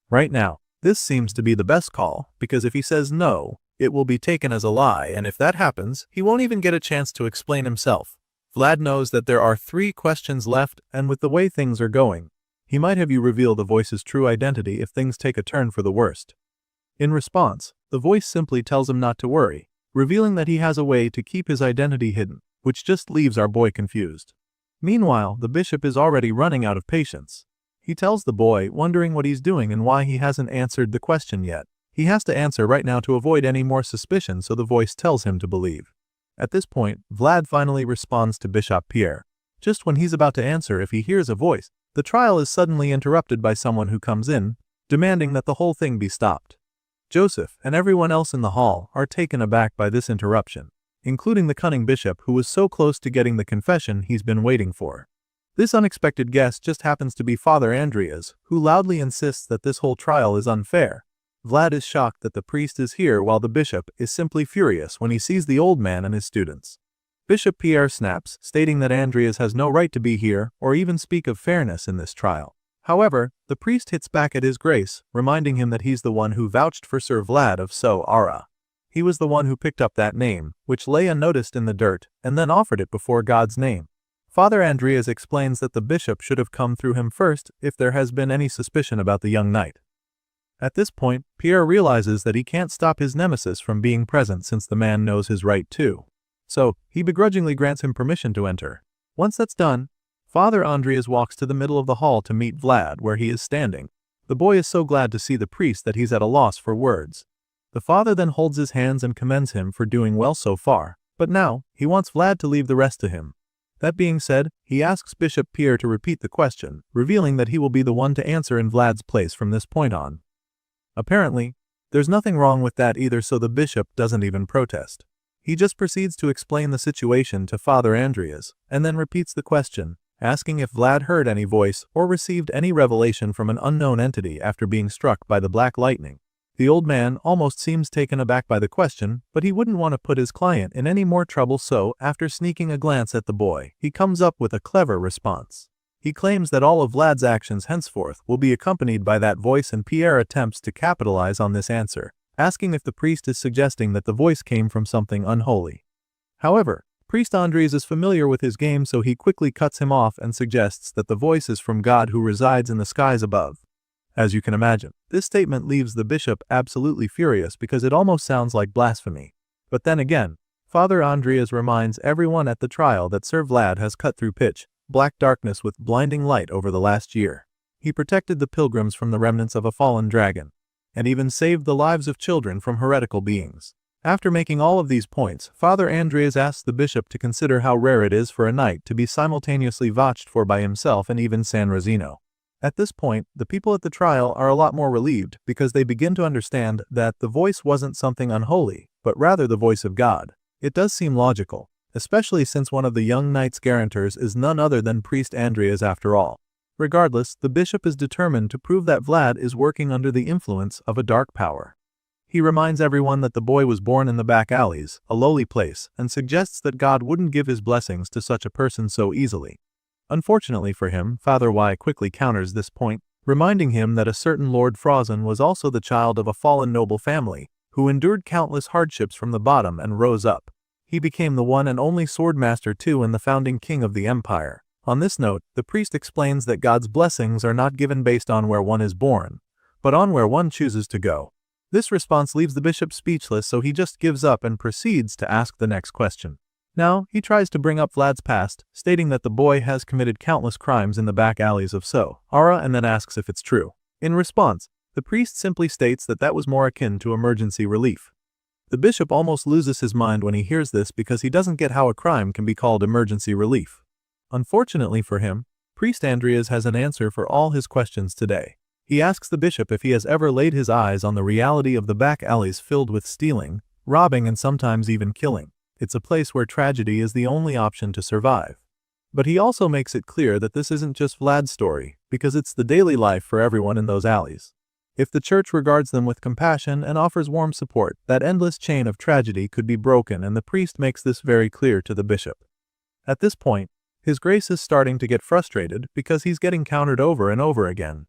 Right now, this seems to be the best call, because if he says no, it will be taken as a lie, and if that happens, he won't even get a chance to explain himself. Vlad knows that there are 3 questions left, and with the way things are going, he might have you reveal the voice's true identity if things take a turn for the worst. In response, the voice simply tells him not to worry, revealing that he has a way to keep his identity hidden, which just leaves our boy confused. Meanwhile, the bishop is already running out of patience. He tells the boy, wondering what he's doing and why he hasn't answered the question yet. He has to answer right now to avoid any more suspicion, so the voice tells him to believe. At this point, Vlad finally responds to Bishop Pierre. Just when he's about to answer if he hears a voice, the trial is suddenly interrupted by someone who comes in, demanding that the whole thing be stopped. Joseph and everyone else in the hall are taken aback by this interruption. including the cunning bishop who was so close to getting the confession he's been waiting for. This unexpected guest just happens to be Father Andreas, who loudly insists that this whole trial is unfair. Vlad is shocked that the priest is here while the bishop is simply furious when he sees the old man and his students. Bishop Pierre snaps, stating that Andreas has no right to be here or even speak of fairness in this trial. However, the priest hits back at his grace, reminding him that he's the one who vouched for Sir Vlad of Sara. He was the one who picked up that name, which lay unnoticed in the dirt, and then offered it before God's name. Father Andreas explains that the bishop should have come through him first if there has been any suspicion about the young knight. At this point, Pierre realizes that he can't stop his nemesis from being present since the man knows his right too. So, he begrudgingly grants him permission to enter. Once that's done, Father Andreas walks to the middle of the hall to meet Vlad where he is standing. The boy is so glad to see the priest that he's at a loss for words. The father then holds his hands and commends him for doing well so far, but now, he wants Vlad to leave the rest to him. That being said, he asks Bishop Pierre to repeat the question, revealing that he will be the one to answer in Vlad's place from this point on. Apparently, there's nothing wrong with that either, so the bishop doesn't even protest. He just proceeds to explain the situation to Father Andreas, and then repeats the question, asking if Vlad heard any voice or received any revelation from an unknown entity after being struck by the black lightning. The old man almost seems taken aback by the question, but he wouldn't want to put his client in any more trouble, so, after sneaking a glance at the boy, he comes up with a clever response. He claims that all of Vlad's actions henceforth will be accompanied by that voice, and Pierre attempts to capitalize on this answer, asking if the priest is suggesting that the voice came from something unholy. However, Priest Andres is familiar with his game, so he quickly cuts him off and suggests that the voice is from God who resides in the skies above. As you can imagine, this statement leaves the bishop absolutely furious because it almost sounds like blasphemy. But then again, Father Andreas reminds everyone at the trial that Sir Vlad has cut through pitch black darkness with blinding light over the last year. He protected the pilgrims from the remnants of a fallen dragon, and even saved the lives of children from heretical beings. After making all of these points, Father Andreas asks the bishop to consider how rare it is for a knight to be simultaneously vouched for by himself and even San Rosino. At this point, the people at the trial are a lot more relieved because they begin to understand that the voice wasn't something unholy, but rather the voice of God. It does seem logical, especially since one of the young knight's guarantors is none other than Priest Andreas after all. Regardless, the bishop is determined to prove that Vlad is working under the influence of a dark power. He reminds everyone that the boy was born in the back alleys, a lowly place, and suggests that God wouldn't give his blessings to such a person so easily. Unfortunately for him, Father Y quickly counters this point, reminding him that a certain Lord Frozen was also the child of a fallen noble family, who endured countless hardships from the bottom and rose up. He became the one and only Swordmaster too and the founding king of the empire. On this note, the priest explains that God's blessings are not given based on where one is born, but on where one chooses to go. This response leaves the bishop speechless, so he just gives up and proceeds to ask the next question. Now, he tries to bring up Vlad's past, stating that the boy has committed countless crimes in the back alleys of Sara, and then asks if it's true. In response, the priest simply states that that was more akin to emergency relief. The bishop almost loses his mind when he hears this because he doesn't get how a crime can be called emergency relief. Unfortunately for him, Priest Andreas has an answer for all his questions today. He asks the bishop if he has ever laid his eyes on the reality of the back alleys filled with stealing, robbing, and sometimes even killing. It's a place where tragedy is the only option to survive. But he also makes it clear that this isn't just Vlad's story, because it's the daily life for everyone in those alleys. If the church regards them with compassion and offers warm support, that endless chain of tragedy could be broken, and the priest makes this very clear to the bishop. At this point, His Grace is starting to get frustrated because he's getting countered over and over again.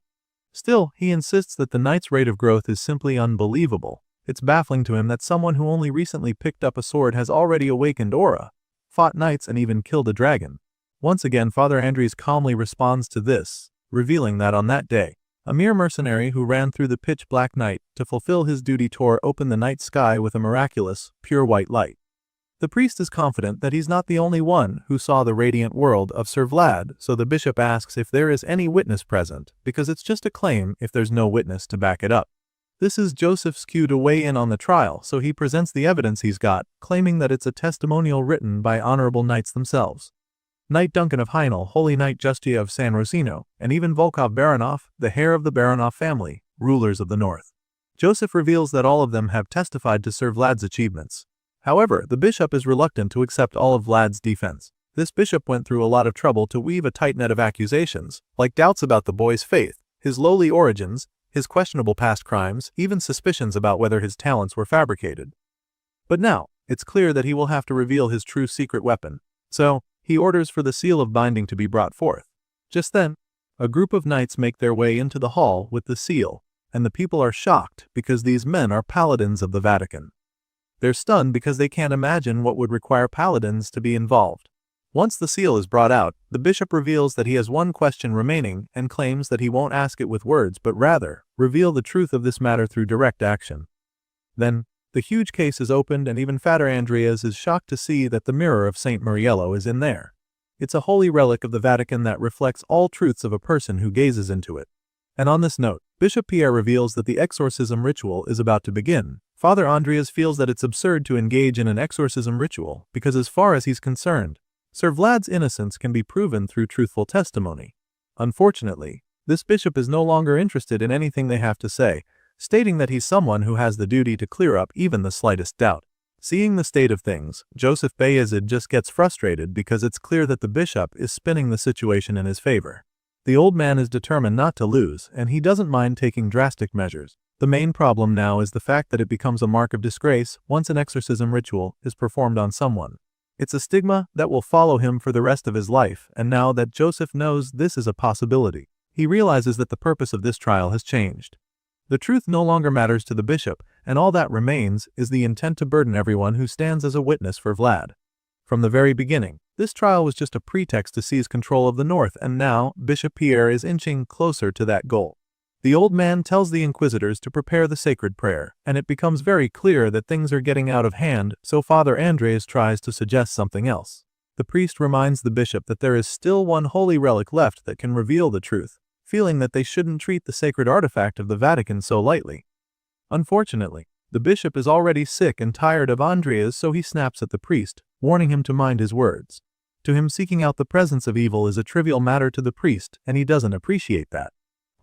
Still, he insists that the knight's rate of growth is simply unbelievable. It's baffling to him that someone who only recently picked up a sword has already awakened aura, fought knights, and even killed a dragon. Once again, Father Andres calmly responds to this, revealing that on that day, a mere mercenary who ran through the pitch-black night to fulfill his duty tore open the night sky with a miraculous, pure white light. The priest is confident that he's not the only one who saw the radiant world of Sir Vlad, so the bishop asks if there is any witness present, because it's just a claim if there's no witness to back it up. This is Joseph's cue to weigh in on the trial, so he presents the evidence he's got, claiming that it's a testimonial written by honorable knights themselves. Knight Duncan of Heinel, Holy Knight Justia of San Rosino, and even Volkov Baranov, the heir of the Baranov family, rulers of the north. Joseph reveals that all of them have testified to Sir Vlad's achievements. However, the bishop is reluctant to accept all of Vlad's defense. This bishop went through a lot of trouble to weave a tight net of accusations, like doubts about the boy's faith, his lowly origins, his questionable past crimes, even suspicions about whether his talents were fabricated. But now, it's clear that he will have to reveal his true secret weapon. So, he orders for the seal of binding to be brought forth. Just then, a group of knights make their way into the hall with the seal, and the people are shocked because these men are paladins of the Vatican. They're stunned because they can't imagine what would require paladins to be involved. Once the seal is brought out, the bishop reveals that he has one question remaining and claims that he won't ask it with words but rather reveal the truth of this matter through direct action. Then, the huge case is opened and even Fader Andreas is shocked to see that the mirror of Saint Muriello is in there. It's a holy relic of the Vatican that reflects all truths of a person who gazes into it. And on this note, Bishop Pierre reveals that the exorcism ritual is about to begin. Father Andreas feels that it's absurd to engage in an exorcism ritual because as far as he's concerned, Sir Vlad's innocence can be proven through truthful testimony. Unfortunately, this bishop is no longer interested in anything they have to say, stating that he's someone who has the duty to clear up even the slightest doubt. Seeing the state of things, Joseph Bayezid just gets frustrated because it's clear that the bishop is spinning the situation in his favor. The old man is determined not to lose, and he doesn't mind taking drastic measures. The main problem now is the fact that it becomes a mark of disgrace once an exorcism ritual is performed on someone. It's a stigma that will follow him for the rest of his life, and now that Joseph knows this is a possibility, he realizes that the purpose of this trial has changed. The truth no longer matters to the bishop, and all that remains is the intent to burden everyone who stands as a witness for Vlad. From the very beginning, this trial was just a pretext to seize control of the north, and now Bishop Pierre is inching closer to that goal. The old man tells the inquisitors to prepare the sacred prayer, and it becomes very clear that things are getting out of hand, so Father Andres tries to suggest something else. The priest reminds the bishop that there is still one holy relic left that can reveal the truth, feeling that they shouldn't treat the sacred artifact of the Vatican so lightly. Unfortunately, the bishop is already sick and tired of Andreas, so he snaps at the priest, warning him to mind his words. To him, seeking out the presence of evil is a trivial matter to the priest, and he doesn't appreciate that.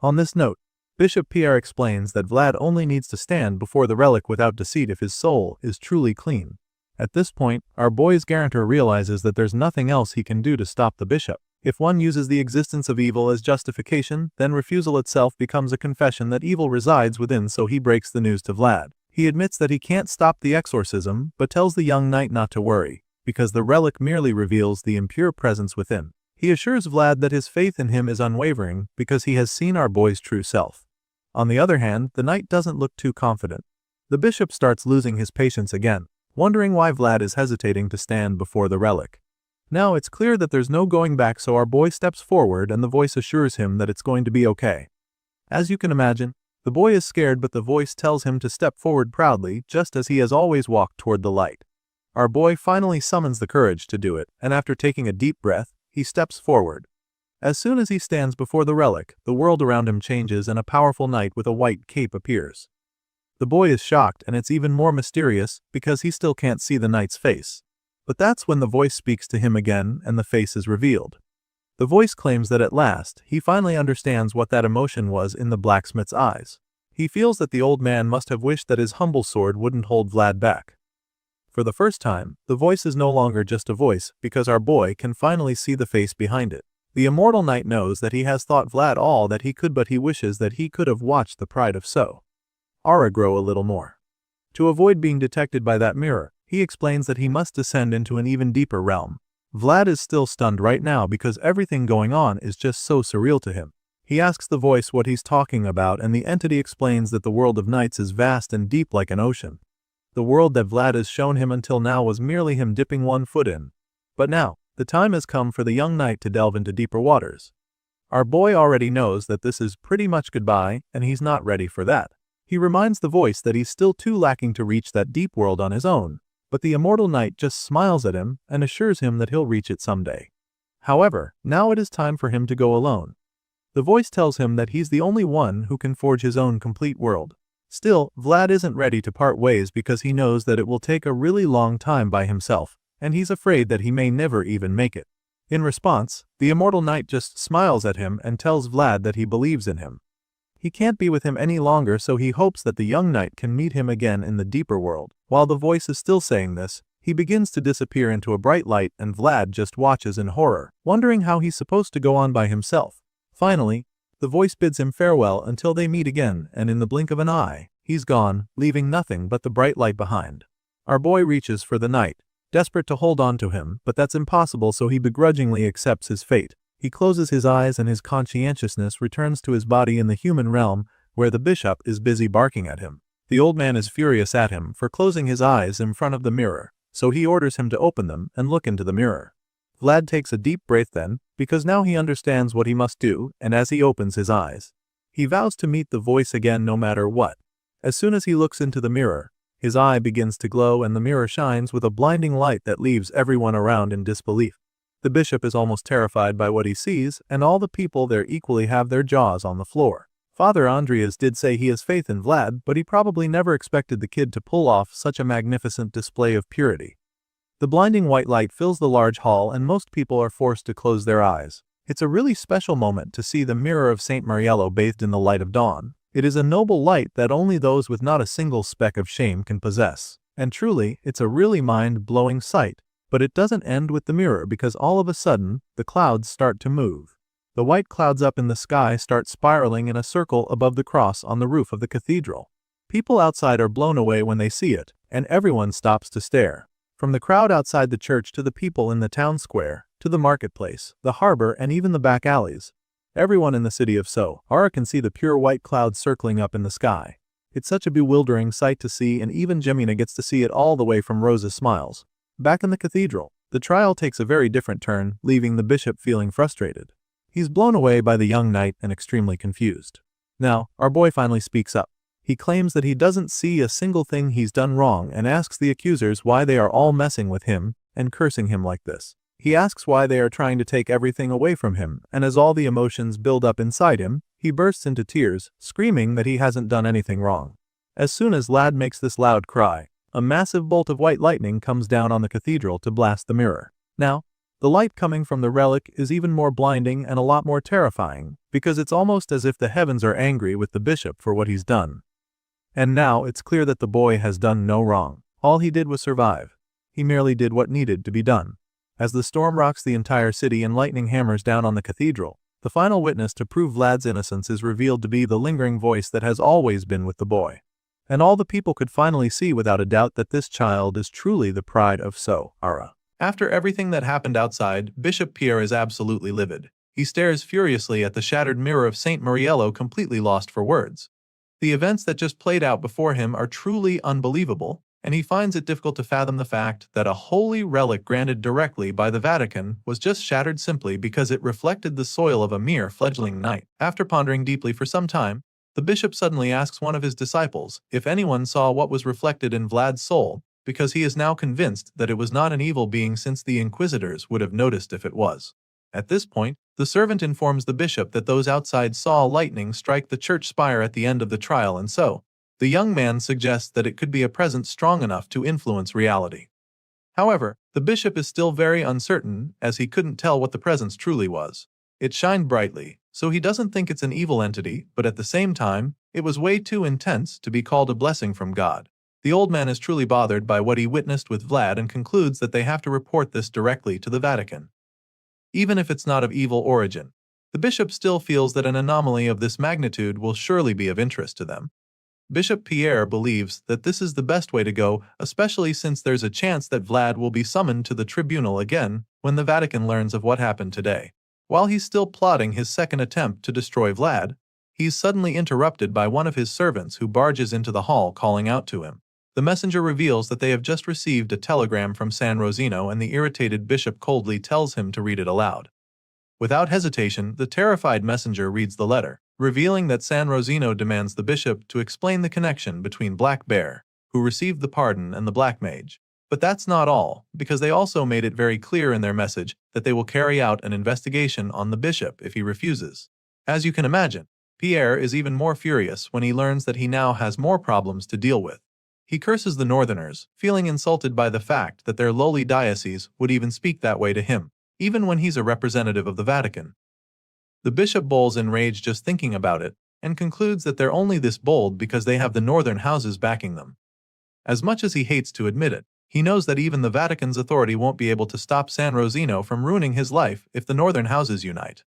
On this note, Bishop Pierre explains that Vlad only needs to stand before the relic without deceit if his soul is truly clean. At this point, our boy's guarantor realizes that there's nothing else he can do to stop the bishop. If one uses the existence of evil as justification, then refusal itself becomes a confession that evil resides within, so he breaks the news to Vlad. He admits that he can't stop the exorcism, but tells the young knight not to worry, because the relic merely reveals the impure presence within. He assures Vlad that his faith in him is unwavering because he has seen our boy's true self. On the other hand, the knight doesn't look too confident. The bishop starts losing his patience again, wondering why Vlad is hesitating to stand before the relic. Now it's clear that there's no going back, so our boy steps forward and the voice assures him that it's going to be okay. As you can imagine, the boy is scared, but the voice tells him to step forward proudly, just as he has always walked toward the light. Our boy finally summons the courage to do it, and after taking a deep breath, he steps forward. As soon as he stands before the relic, the world around him changes and a powerful knight with a white cape appears. The boy is shocked, and it's even more mysterious because he still can't see the knight's face. But that's when the voice speaks to him again and the face is revealed. The voice claims that at last, he finally understands what that emotion was in the blacksmith's eyes. He feels that the old man must have wished that his humble sword wouldn't hold Vlad back. For the first time, the voice is no longer just a voice because our boy can finally see the face behind it. The immortal knight knows that he has thought Vlad all that he could, but he wishes that he could have watched the pride of Sara grow a little more. To avoid being detected by that mirror, he explains that he must descend into an even deeper realm. Vlad is still stunned right now because everything going on is just so surreal to him. He asks the voice what he's talking about, and the entity explains that the world of knights is vast and deep like an ocean. The world that Vlad has shown him until now was merely him dipping one foot in. But now, the time has come for the young knight to delve into deeper waters. Our boy already knows that this is pretty much goodbye, and he's not ready for that. He reminds the voice that he's still too lacking to reach that deep world on his own, but the immortal knight just smiles at him and assures him that he'll reach it someday. However, now it is time for him to go alone. The voice tells him that he's the only one who can forge his own complete world. Still, Vlad isn't ready to part ways because he knows that it will take a really long time by himself, and he's afraid that he may never even make it. In response, the immortal knight just smiles at him and tells Vlad that he believes in him. He can't be with him any longer, so he hopes that the young knight can meet him again in the deeper world. While the voice is still saying this, he begins to disappear into a bright light and Vlad just watches in horror, wondering how he's supposed to go on by himself. Finally, the voice bids him farewell until they meet again, and in the blink of an eye, he's gone, leaving nothing but the bright light behind. Our boy reaches for the knight, desperate to hold on to him, but that's impossible, so he begrudgingly accepts his fate. He closes his eyes and his conscientiousness returns to his body in the human realm, where the bishop is busy barking at him. The old man is furious at him for closing his eyes in front of the mirror, so he orders him to open them and look into the mirror. Vlad takes a deep breath then, because now he understands what he must do, and as he opens his eyes, he vows to meet the voice again no matter what. As soon as he looks into the mirror, his eye begins to glow and the mirror shines with a blinding light that leaves everyone around in disbelief. The bishop is almost terrified by what he sees, and all the people there equally have their jaws on the floor. Father Andreas did say he has faith in Vlad, but he probably never expected the kid to pull off such a magnificent display of purity. The blinding white light fills the large hall and most people are forced to close their eyes. It's a really special moment to see the mirror of Saint Mariello bathed in the light of dawn. It is a noble light that only those with not a single speck of shame can possess. And truly, it's a really mind-blowing sight. But it doesn't end with the mirror, because all of a sudden, the clouds start to move. The white clouds up in the sky start spiraling in a circle above the cross on the roof of the cathedral. People outside are blown away when they see it, and everyone stops to stare. From the crowd outside the church to the people in the town square, to the marketplace, the harbor, and even the back alleys, everyone in the city of Sara can see the pure white clouds circling up in the sky. It's such a bewildering sight to see, and even Jemina gets to see it all the way from Rosa's smiles. Back in the cathedral, the trial takes a very different turn, leaving the bishop feeling frustrated. He's blown away by the young knight and extremely confused. Now, our boy finally speaks up. He claims that he doesn't see a single thing he's done wrong and asks the accusers why they are all messing with him and cursing him like this. He asks why they are trying to take everything away from him, and as all the emotions build up inside him, he bursts into tears, screaming that he hasn't done anything wrong. As soon as Lad makes this loud cry, a massive bolt of white lightning comes down on the cathedral to blast the mirror. Now, the light coming from the relic is even more blinding and a lot more terrifying, because it's almost as if the heavens are angry with the bishop for what he's done. And now it's clear that the boy has done no wrong. All he did was survive. He merely did what needed to be done. As the storm rocks the entire city and lightning hammers down on the cathedral, the final witness to prove Vlad's innocence is revealed to be the lingering voice that has always been with the boy. And all the people could finally see without a doubt that this child is truly the pride of Sara. After everything that happened outside, Bishop Pierre is absolutely livid. He stares furiously at the shattered mirror of Saint Mariello, completely lost for words. The events that just played out before him are truly unbelievable, and he finds it difficult to fathom the fact that a holy relic granted directly by the Vatican was just shattered simply because it reflected the soil of a mere fledgling knight. After pondering deeply for some time, the bishop suddenly asks one of his disciples if anyone saw what was reflected in Vlad's soul, because he is now convinced that it was not an evil being, since the inquisitors would have noticed if it was. At this point, the servant informs the bishop that those outside saw lightning strike the church spire at the end of the trial, and so, the young man suggests that it could be a presence strong enough to influence reality. However, the bishop is still very uncertain, as he couldn't tell what the presence truly was. It shined brightly, so he doesn't think it's an evil entity, but at the same time, it was way too intense to be called a blessing from God. The old man is truly bothered by what he witnessed with Vlad and concludes that they have to report this directly to the Vatican. Even if it's not of evil origin, the bishop still feels that an anomaly of this magnitude will surely be of interest to them. Bishop Pierre believes that this is the best way to go, especially since there's a chance that Vlad will be summoned to the tribunal again when the Vatican learns of what happened today. While he's still plotting his second attempt to destroy Vlad, he's suddenly interrupted by one of his servants who barges into the hall calling out to him. The messenger reveals that they have just received a telegram from San Rosino, and the irritated bishop coldly tells him to read it aloud. Without hesitation, the terrified messenger reads the letter, revealing that San Rosino demands the bishop to explain the connection between Black Bear, who received the pardon, and the Black Mage. But that's not all, because they also made it very clear in their message that they will carry out an investigation on the bishop if he refuses. As you can imagine, Pierre is even more furious when he learns that he now has more problems to deal with. He curses the Northerners, feeling insulted by the fact that their lowly diocese would even speak that way to him, even when he's a representative of the Vatican. The bishop bowls in rage just thinking about it, and concludes that they're only this bold because they have the northern houses backing them. As much as he hates to admit it, he knows that even the Vatican's authority won't be able to stop San Rosino from ruining his life if the northern houses unite.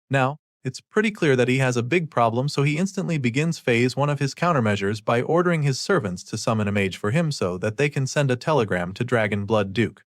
Now, it's pretty clear that he has a big problem, so he instantly begins phase 1 of his countermeasures by ordering his servants to summon a mage for him so that they can send a telegram to Dragon Blood Duke.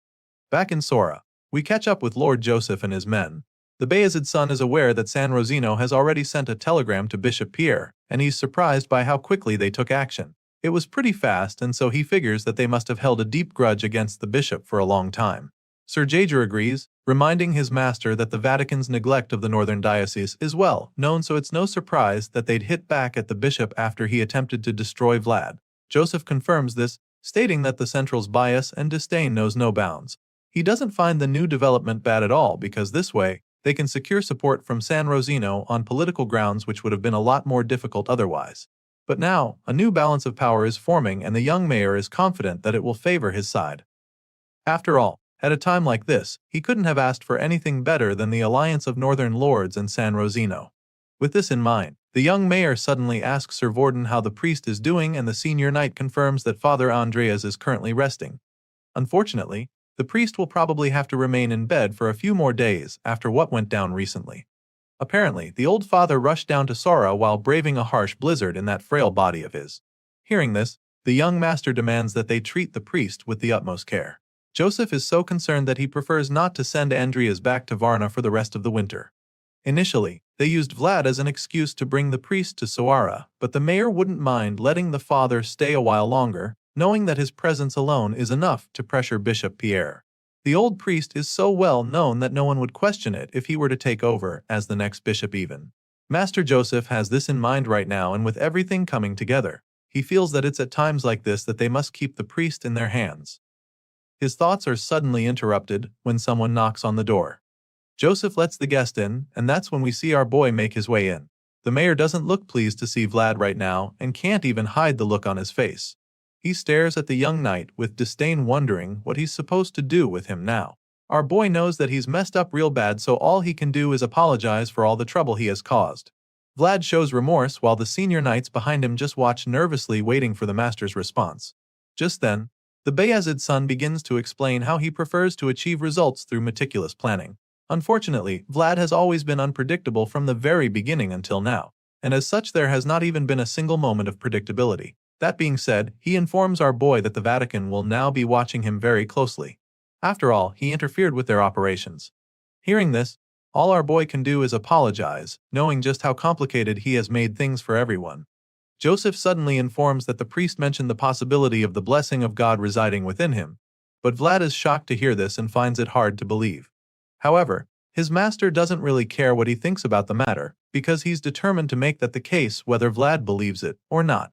Back in Sora, we catch up with Lord Joseph and his men. The Bayezid's son is aware that San Rosino has already sent a telegram to Bishop Pierre, and he's surprised by how quickly they took action. It was pretty fast, and so he figures that they must have held a deep grudge against the bishop for a long time. Sir Jaeger agrees, reminding his master that the Vatican's neglect of the northern diocese is well known, so it's no surprise that they'd hit back at the bishop after he attempted to destroy Vlad. Joseph confirms this, stating that the Central's bias and disdain knows no bounds. He doesn't find the new development bad at all because this way, they can secure support from San Rosino on political grounds which would have been a lot more difficult otherwise. But now, a new balance of power is forming and the young mayor is confident that it will favor his side. After all, at a time like this, he couldn't have asked for anything better than the alliance of northern lords and San Rosino. With this in mind, the young mayor suddenly asks Sir Vorden how the priest is doing, and the senior knight confirms that Father Andreas is currently resting. Unfortunately, the priest will probably have to remain in bed for a few more days after what went down recently. Apparently, the old father rushed down to Sara while braving a harsh blizzard in that frail body of his. Hearing this, the young master demands that they treat the priest with the utmost care. Joseph is so concerned that he prefers not to send Andreas back to Varna for the rest of the winter. Initially, they used Vlad as an excuse to bring the priest to Sara, but the mayor wouldn't mind letting the father stay a while longer, knowing that his presence alone is enough to pressure Bishop Pierre. The old priest is so well known that no one would question it if he were to take over as the next bishop even. Master Joseph has this in mind right now, and with everything coming together, he feels that it's at times like this that they must keep the priest in their hands. His thoughts are suddenly interrupted when someone knocks on the door. Joseph lets the guest in, and that's when we see our boy make his way in. The mayor doesn't look pleased to see Vlad right now and can't even hide the look on his face. He stares at the young knight with disdain, wondering what he's supposed to do with him now. Our boy knows that he's messed up real bad, so all he can do is apologize for all the trouble he has caused. Vlad shows remorse while the senior knights behind him just watch nervously, waiting for the master's response. Just then, the Bayezid's son begins to explain how he prefers to achieve results through meticulous planning. Unfortunately, Vlad has always been unpredictable from the very beginning until now, and as such there has not even been a single moment of predictability. That being said, he informs our boy that the Vatican will now be watching him very closely. After all, he interfered with their operations. Hearing this, all our boy can do is apologize, knowing just how complicated he has made things for everyone. Joseph suddenly informs that the priest mentioned the possibility of the blessing of God residing within him, but Vlad is shocked to hear this and finds it hard to believe. However, his master doesn't really care what he thinks about the matter, because he's determined to make that the case whether Vlad believes it or not.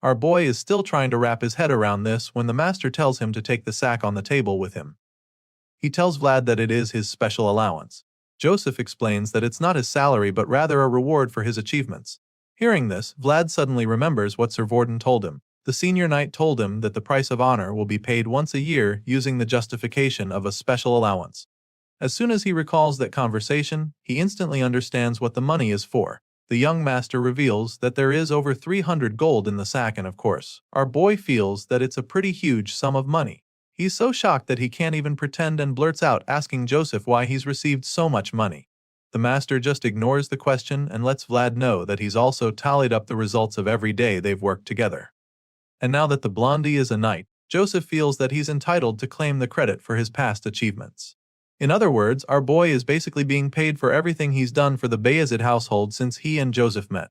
Our boy is still trying to wrap his head around this when the master tells him to take the sack on the table with him. He tells Vlad that it is his special allowance. Joseph explains that it's not his salary but rather a reward for his achievements. Hearing this, Vlad suddenly remembers what Sir Vorden told him. The senior knight told him that the price of honor will be paid once a year using the justification of a special allowance. As soon as he recalls that conversation, he instantly understands what the money is for. The young master reveals that there is over 300 gold in the sack, and of course, our boy feels that it's a pretty huge sum of money. He's so shocked that he can't even pretend and blurts out asking Joseph why he's received so much money. The master just ignores the question and lets Vlad know that he's also tallied up the results of every day they've worked together. And now that the blondie is a knight, Joseph feels that he's entitled to claim the credit for his past achievements. In other words, our boy is basically being paid for everything he's done for the Bayezid household since he and Joseph met.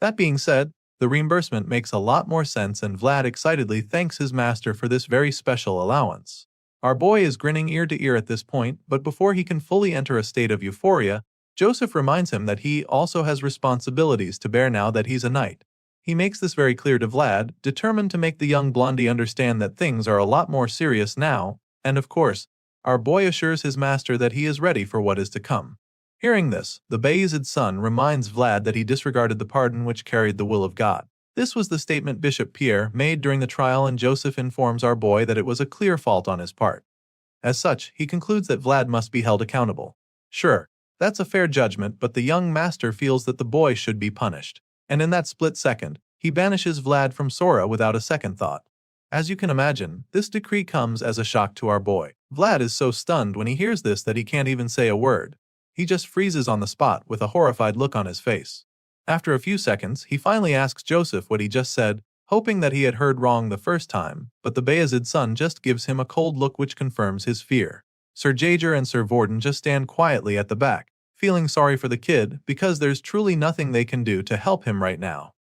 That being said, the reimbursement makes a lot more sense, and Vlad excitedly thanks his master for this very special allowance. Our boy is grinning ear to ear at this point, but before he can fully enter a state of euphoria, Joseph reminds him that he also has responsibilities to bear now that he's a knight. He makes this very clear to Vlad, determined to make the young blondie understand that things are a lot more serious now, and of course, our boy assures his master that he is ready for what is to come. Hearing this, the Bayezid's son reminds Vlad that he disregarded the pardon which carried the will of God. This was the statement Bishop Pierre made during the trial, and Joseph informs our boy that it was a clear fault on his part. As such, he concludes that Vlad must be held accountable. Sure, that's a fair judgment, but the young master feels that the boy should be punished. And in that split second, he banishes Vlad from Sora without a second thought. As you can imagine, this decree comes as a shock to our boy. Vlad is so stunned when he hears this that he can't even say a word. He just freezes on the spot with a horrified look on his face. After a few seconds, he finally asks Joseph what he just said, hoping that he had heard wrong the first time, but the Bayezid's son just gives him a cold look which confirms his fear. Sir Jaeger and Sir Vorden just stand quietly at the back, feeling sorry for the kid because there's truly nothing they can do to help him right now.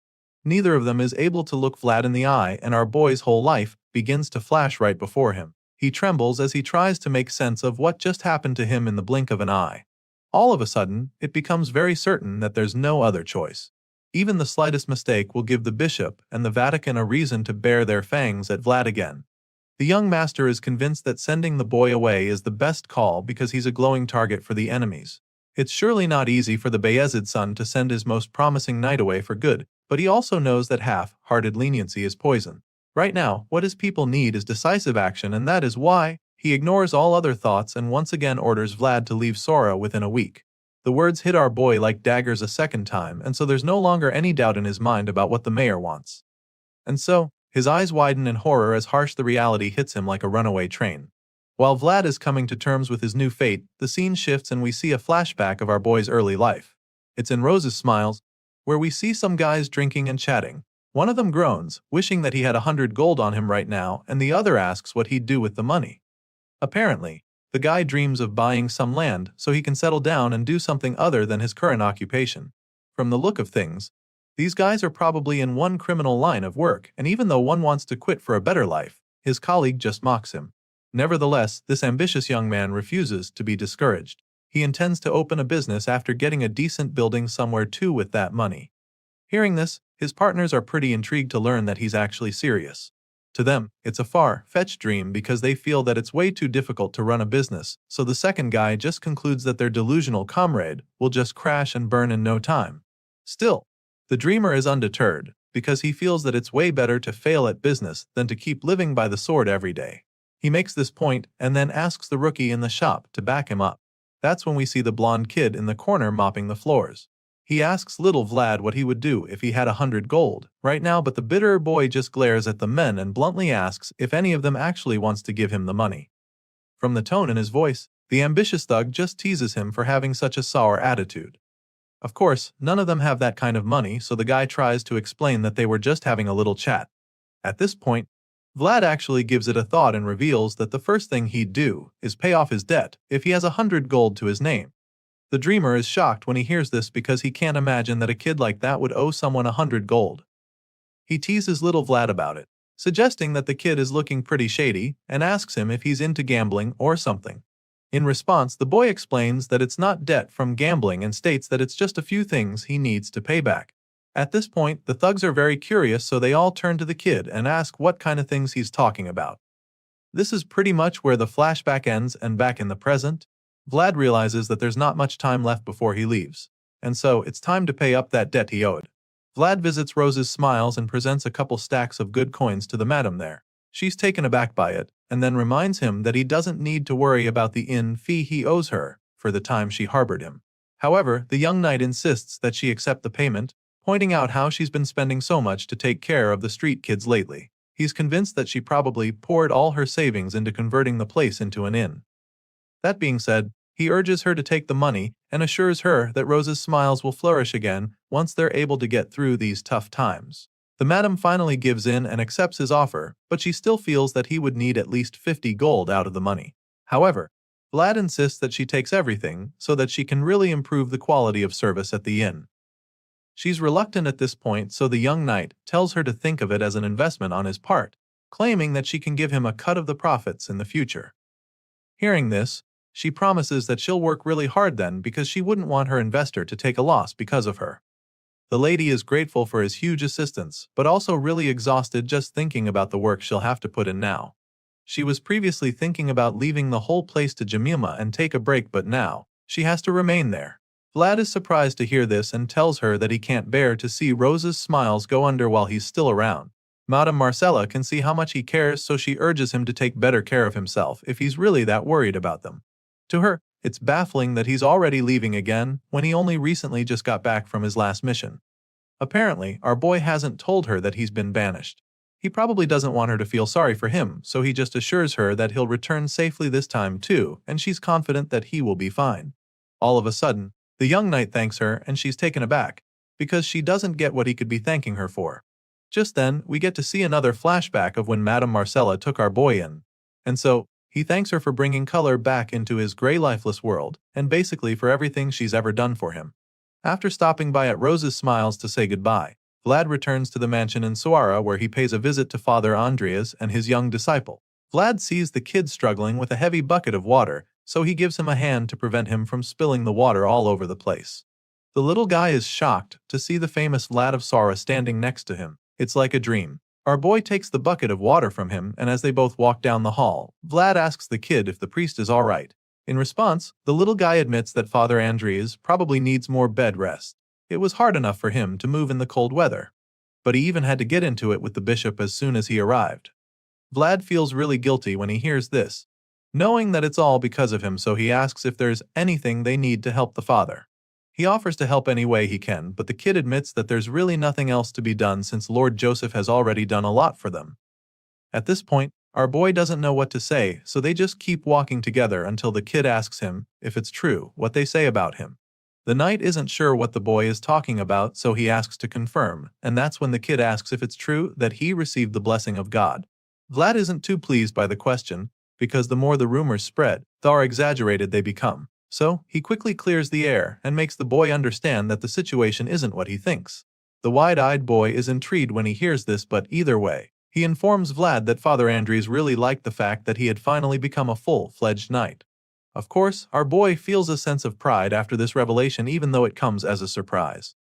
Neither of them is able to look Vlad in the eye, and our boy's whole life begins to flash right before him. He trembles as he tries to make sense of what just happened to him in the blink of an eye. All of a sudden, it becomes very certain that there's no other choice. Even the slightest mistake will give the bishop and the Vatican a reason to bare their fangs at Vlad again. The young master is convinced that sending the boy away is the best call because he's a glowing target for the enemies. It's surely not easy for the Bayezid's son to send his most promising knight away for good, but he also knows that half-hearted leniency is poison. Right now, what his people need is decisive action, and that is why he ignores all other thoughts and once again orders Vlad to leave Sora within a week. The words hit our boy like daggers a second time, and so there's no longer any doubt in his mind about what the mayor wants. And so, his eyes widen in horror as harsh the reality hits him like a runaway train. While Vlad is coming to terms with his new fate, the scene shifts and we see a flashback of our boy's early life. It's in Rose's Smiles, where we see some guys drinking and chatting. One of them groans, wishing that he had 100 gold on him right now, and the other asks what he'd do with the money. Apparently, the guy dreams of buying some land so he can settle down and do something other than his current occupation. From the look of things, these guys are probably in one criminal line of work, and even though one wants to quit for a better life, his colleague just mocks him. Nevertheless, this ambitious young man refuses to be discouraged. He intends to open a business after getting a decent building somewhere too with that money. Hearing this, his partners are pretty intrigued to learn that he's actually serious. To them, it's a far-fetched dream because they feel that it's way too difficult to run a business, so the second guy just concludes that their delusional comrade will just crash and burn in no time. Still, the dreamer is undeterred because he feels that it's way better to fail at business than to keep living by the sword every day. He makes this point and then asks the rookie in the shop to back him up. That's when we see the blonde kid in the corner mopping the floors. He asks little Vlad what he would do if he had 100 gold right now, but the bitter boy just glares at the men and bluntly asks if any of them actually wants to give him the money. From the tone in his voice, the ambitious thug just teases him for having such a sour attitude. Of course, none of them have that kind of money, so the guy tries to explain that they were just having a little chat. At this point, Vlad actually gives it a thought and reveals that the first thing he'd do is pay off his debt if he has 100 gold to his name. The dreamer is shocked when he hears this because he can't imagine that a kid like that would owe someone 100 gold. He teases little Vlad about it, suggesting that the kid is looking pretty shady and asks him if he's into gambling or something. In response, the boy explains that it's not debt from gambling and states that it's just a few things he needs to pay back. At this point, the thugs are very curious, so they all turn to the kid and ask what kind of things he's talking about. This is pretty much where the flashback ends, and back in the present, Vlad realizes that there's not much time left before he leaves, and so it's time to pay up that debt he owed. Vlad visits Rose's Smiles and presents a couple stacks of good coins to the madam there. She's taken aback by it, and then reminds him that he doesn't need to worry about the inn fee he owes her for the time she harbored him. However, the young knight insists that she accept the payment, pointing out how she's been spending so much to take care of the street kids lately. He's convinced that she probably poured all her savings into converting the place into an inn. That being said, he urges her to take the money and assures her that Rose's Smiles will flourish again once they're able to get through these tough times. The madam finally gives in and accepts his offer, but she still feels that he would need at least 50 gold out of the money. However, Vlad insists that she takes everything so that she can really improve the quality of service at the inn. She's reluctant at this point, so the young knight tells her to think of it as an investment on his part, claiming that she can give him a cut of the profits in the future. Hearing this, she promises that she'll work really hard then because she wouldn't want her investor to take a loss because of her. The lady is grateful for his huge assistance, but also really exhausted just thinking about the work she'll have to put in now. She was previously thinking about leaving the whole place to Jemima and take a break, but now she has to remain there. Vlad is surprised to hear this and tells her that he can't bear to see Rose's Smiles go under while he's still around. Madame Marcella can see how much he cares, so she urges him to take better care of himself if he's really that worried about them. To her, it's baffling that he's already leaving again when he only recently just got back from his last mission. Apparently, our boy hasn't told her that he's been banished. He probably doesn't want her to feel sorry for him, so he just assures her that he'll return safely this time too, and she's confident that he will be fine. All of a sudden, the young knight thanks her and she's taken aback, because she doesn't get what he could be thanking her for. Just then, we get to see another flashback of when Madame Marcella took our boy in. And so, he thanks her for bringing color back into his gray lifeless world, and basically for everything she's ever done for him. After stopping by at Rose's Smiles to say goodbye, Vlad returns to the mansion in Sara where he pays a visit to Father Andreas and his young disciple. Vlad sees the kid struggling with a heavy bucket of water, so he gives him a hand to prevent him from spilling the water all over the place. The little guy is shocked to see the famous lad of Sara standing next to him. It's like a dream. Our boy takes the bucket of water from him, and as they both walk down the hall, Vlad asks the kid if the priest is alright. In response, the little guy admits that Father Andreas probably needs more bed rest. It was hard enough for him to move in the cold weather. But he even had to get into it with the bishop as soon as he arrived. Vlad feels really guilty when he hears this, knowing that it's all because of him, so he asks if there's anything they need to help the father. He offers to help any way he can, but the kid admits that there's really nothing else to be done since Lord Joseph has already done a lot for them. At this point, our boy doesn't know what to say, so they just keep walking together until the kid asks him if it's true what they say about him. The knight isn't sure what the boy is talking about, so he asks to confirm, and that's when the kid asks if it's true that he received the blessing of God. Vlad isn't too pleased by the question, because the more the rumors spread, the more exaggerated they become. So, he quickly clears the air and makes the boy understand that the situation isn't what he thinks. The wide-eyed boy is intrigued when he hears this, but either way, he informs Vlad that Father Andreas really liked the fact that he had finally become a full-fledged knight. Of course, our boy feels a sense of pride after this revelation, even though it comes as a surprise.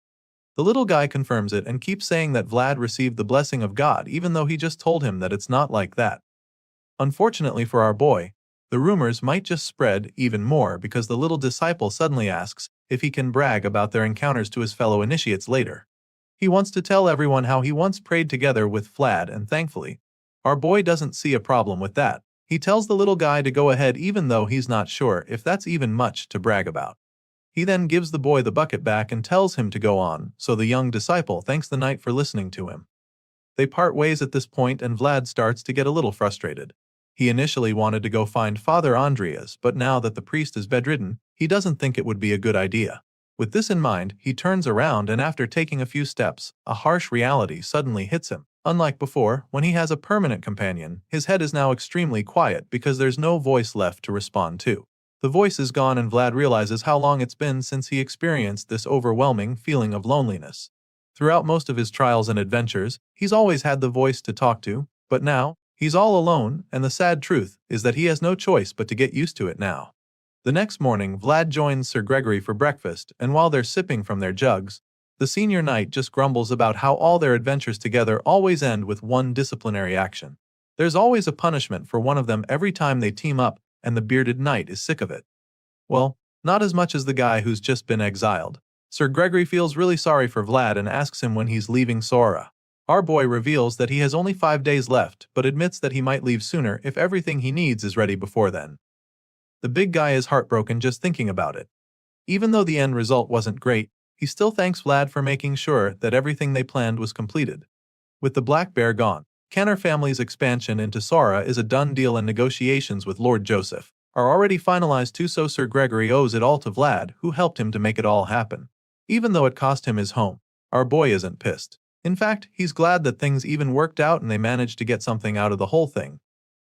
The little guy confirms it and keeps saying that Vlad received the blessing of God, even though he just told him that it's not like that. Unfortunately for our boy, the rumors might just spread even more because the little disciple suddenly asks if he can brag about their encounters to his fellow initiates later. He wants to tell everyone how he once prayed together with Vlad, and thankfully, our boy doesn't see a problem with that. He tells the little guy to go ahead even though he's not sure if that's even much to brag about. He then gives the boy the bucket back and tells him to go on, so the young disciple thanks the knight for listening to him. They part ways at this point and Vlad starts to get a little frustrated. He initially wanted to go find Father Andreas, but now that the priest is bedridden, he doesn't think it would be a good idea. With this in mind, he turns around and after taking a few steps, a harsh reality suddenly hits him. Unlike before, when he has a permanent companion, his head is now extremely quiet because there's no voice left to respond to. The voice is gone and Vlad realizes how long it's been since he experienced this overwhelming feeling of loneliness. Throughout most of his trials and adventures, he's always had the voice to talk to, but now, he's all alone, and the sad truth is that he has no choice but to get used to it now. The next morning, Vlad joins Sir Gregory for breakfast, and while they're sipping from their jugs, the senior knight just grumbles about how all their adventures together always end with one disciplinary action. There's always a punishment for one of them every time they team up, and the bearded knight is sick of it. Well, not as much as the guy who's just been exiled. Sir Gregory feels really sorry for Vlad and asks him when he's leaving Sora. Our boy reveals that he has only 5 days left, but admits that he might leave sooner if everything he needs is ready before then. The big guy is heartbroken just thinking about it. Even though the end result wasn't great, he still thanks Vlad for making sure that everything they planned was completed. With the Black Bear gone, Kenner family's expansion into Sara is a done deal and negotiations with Lord Joseph are already finalized too, so Sir Gregory owes it all to Vlad, who helped him to make it all happen. Even though it cost him his home, our boy isn't pissed. In fact, he's glad that things even worked out and they managed to get something out of the whole thing.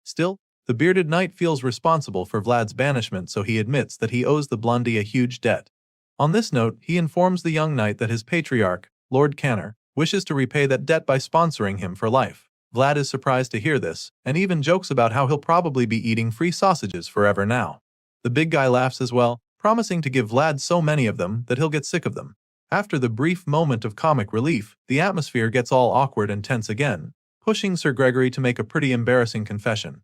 Still, the bearded knight feels responsible for Vlad's banishment, so he admits that he owes the blondie a huge debt. On this note, he informs the young knight that his patriarch, Lord Canner, wishes to repay that debt by sponsoring him for life. Vlad is surprised to hear this, and even jokes about how he'll probably be eating free sausages forever now. The big guy laughs as well, promising to give Vlad so many of them that he'll get sick of them. After the brief moment of comic relief, the atmosphere gets all awkward and tense again, pushing Sir Gregory to make a pretty embarrassing confession.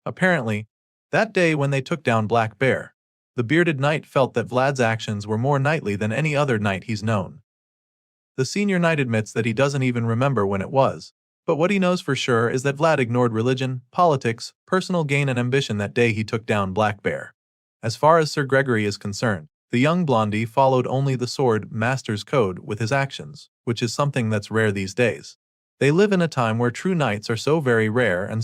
Apparently, that day when they took down Black Bear, the bearded knight felt that Vlad's actions were more knightly than any other knight he's known. The senior knight admits that he doesn't even remember when it was, but what he knows for sure is that Vlad ignored religion, politics, personal gain and ambition that day he took down Black Bear. As far as Sir Gregory is concerned, The young blondie followed only the Swordmaster's code with his actions, which is something that's rare these days. They live in a time where true knights are so very rare and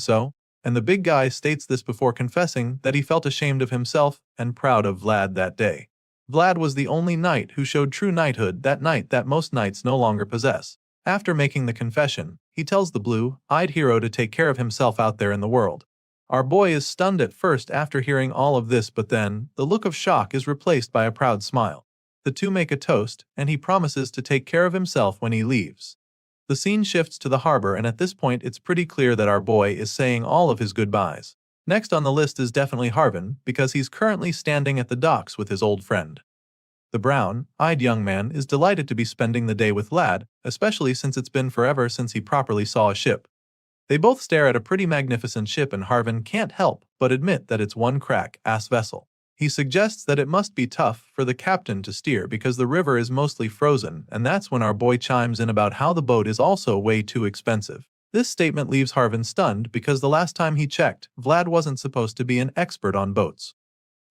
the big guy states this before confessing that he felt ashamed of himself and proud of Vlad that day. Vlad was the only knight who showed true knighthood that night that most knights no longer possess. After making the confession, he tells the blue-eyed hero to take care of himself out there in the world. Our boy is stunned at first after hearing all of this, but then, the look of shock is replaced by a proud smile. The two make a toast, and he promises to take care of himself when he leaves. The scene shifts to the harbor, and at this point it's pretty clear that our boy is saying all of his goodbyes. Next on the list is definitely Harvin, because he's currently standing at the docks with his old friend. The brown-eyed young man is delighted to be spending the day with Vlad, especially since it's been forever since he properly saw a ship. They both stare at a pretty magnificent ship, and Harvin can't help but admit that it's one crack-ass vessel. He suggests that it must be tough for the captain to steer because the river is mostly frozen, and that's when our boy chimes in about how the boat is also way too expensive. This statement leaves Harvin stunned because the last time he checked, Vlad wasn't supposed to be an expert on boats.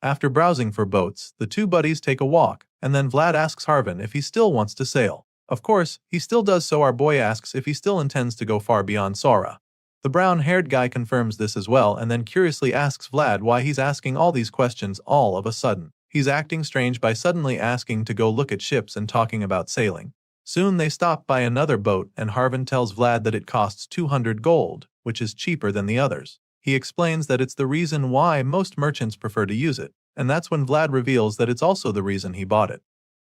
After browsing for boats, the two buddies take a walk, and then Vlad asks Harvin if he still wants to sail. Of course, he still does, so our boy asks if he still intends to go far beyond Sara. The brown-haired guy confirms this as well and then curiously asks Vlad why he's asking all these questions all of a sudden. He's acting strange by suddenly asking to go look at ships and talking about sailing. Soon they stop by another boat, and Harvin tells Vlad that it costs 200 gold, which is cheaper than the others. He explains that it's the reason why most merchants prefer to use it, and that's when Vlad reveals that it's also the reason he bought it.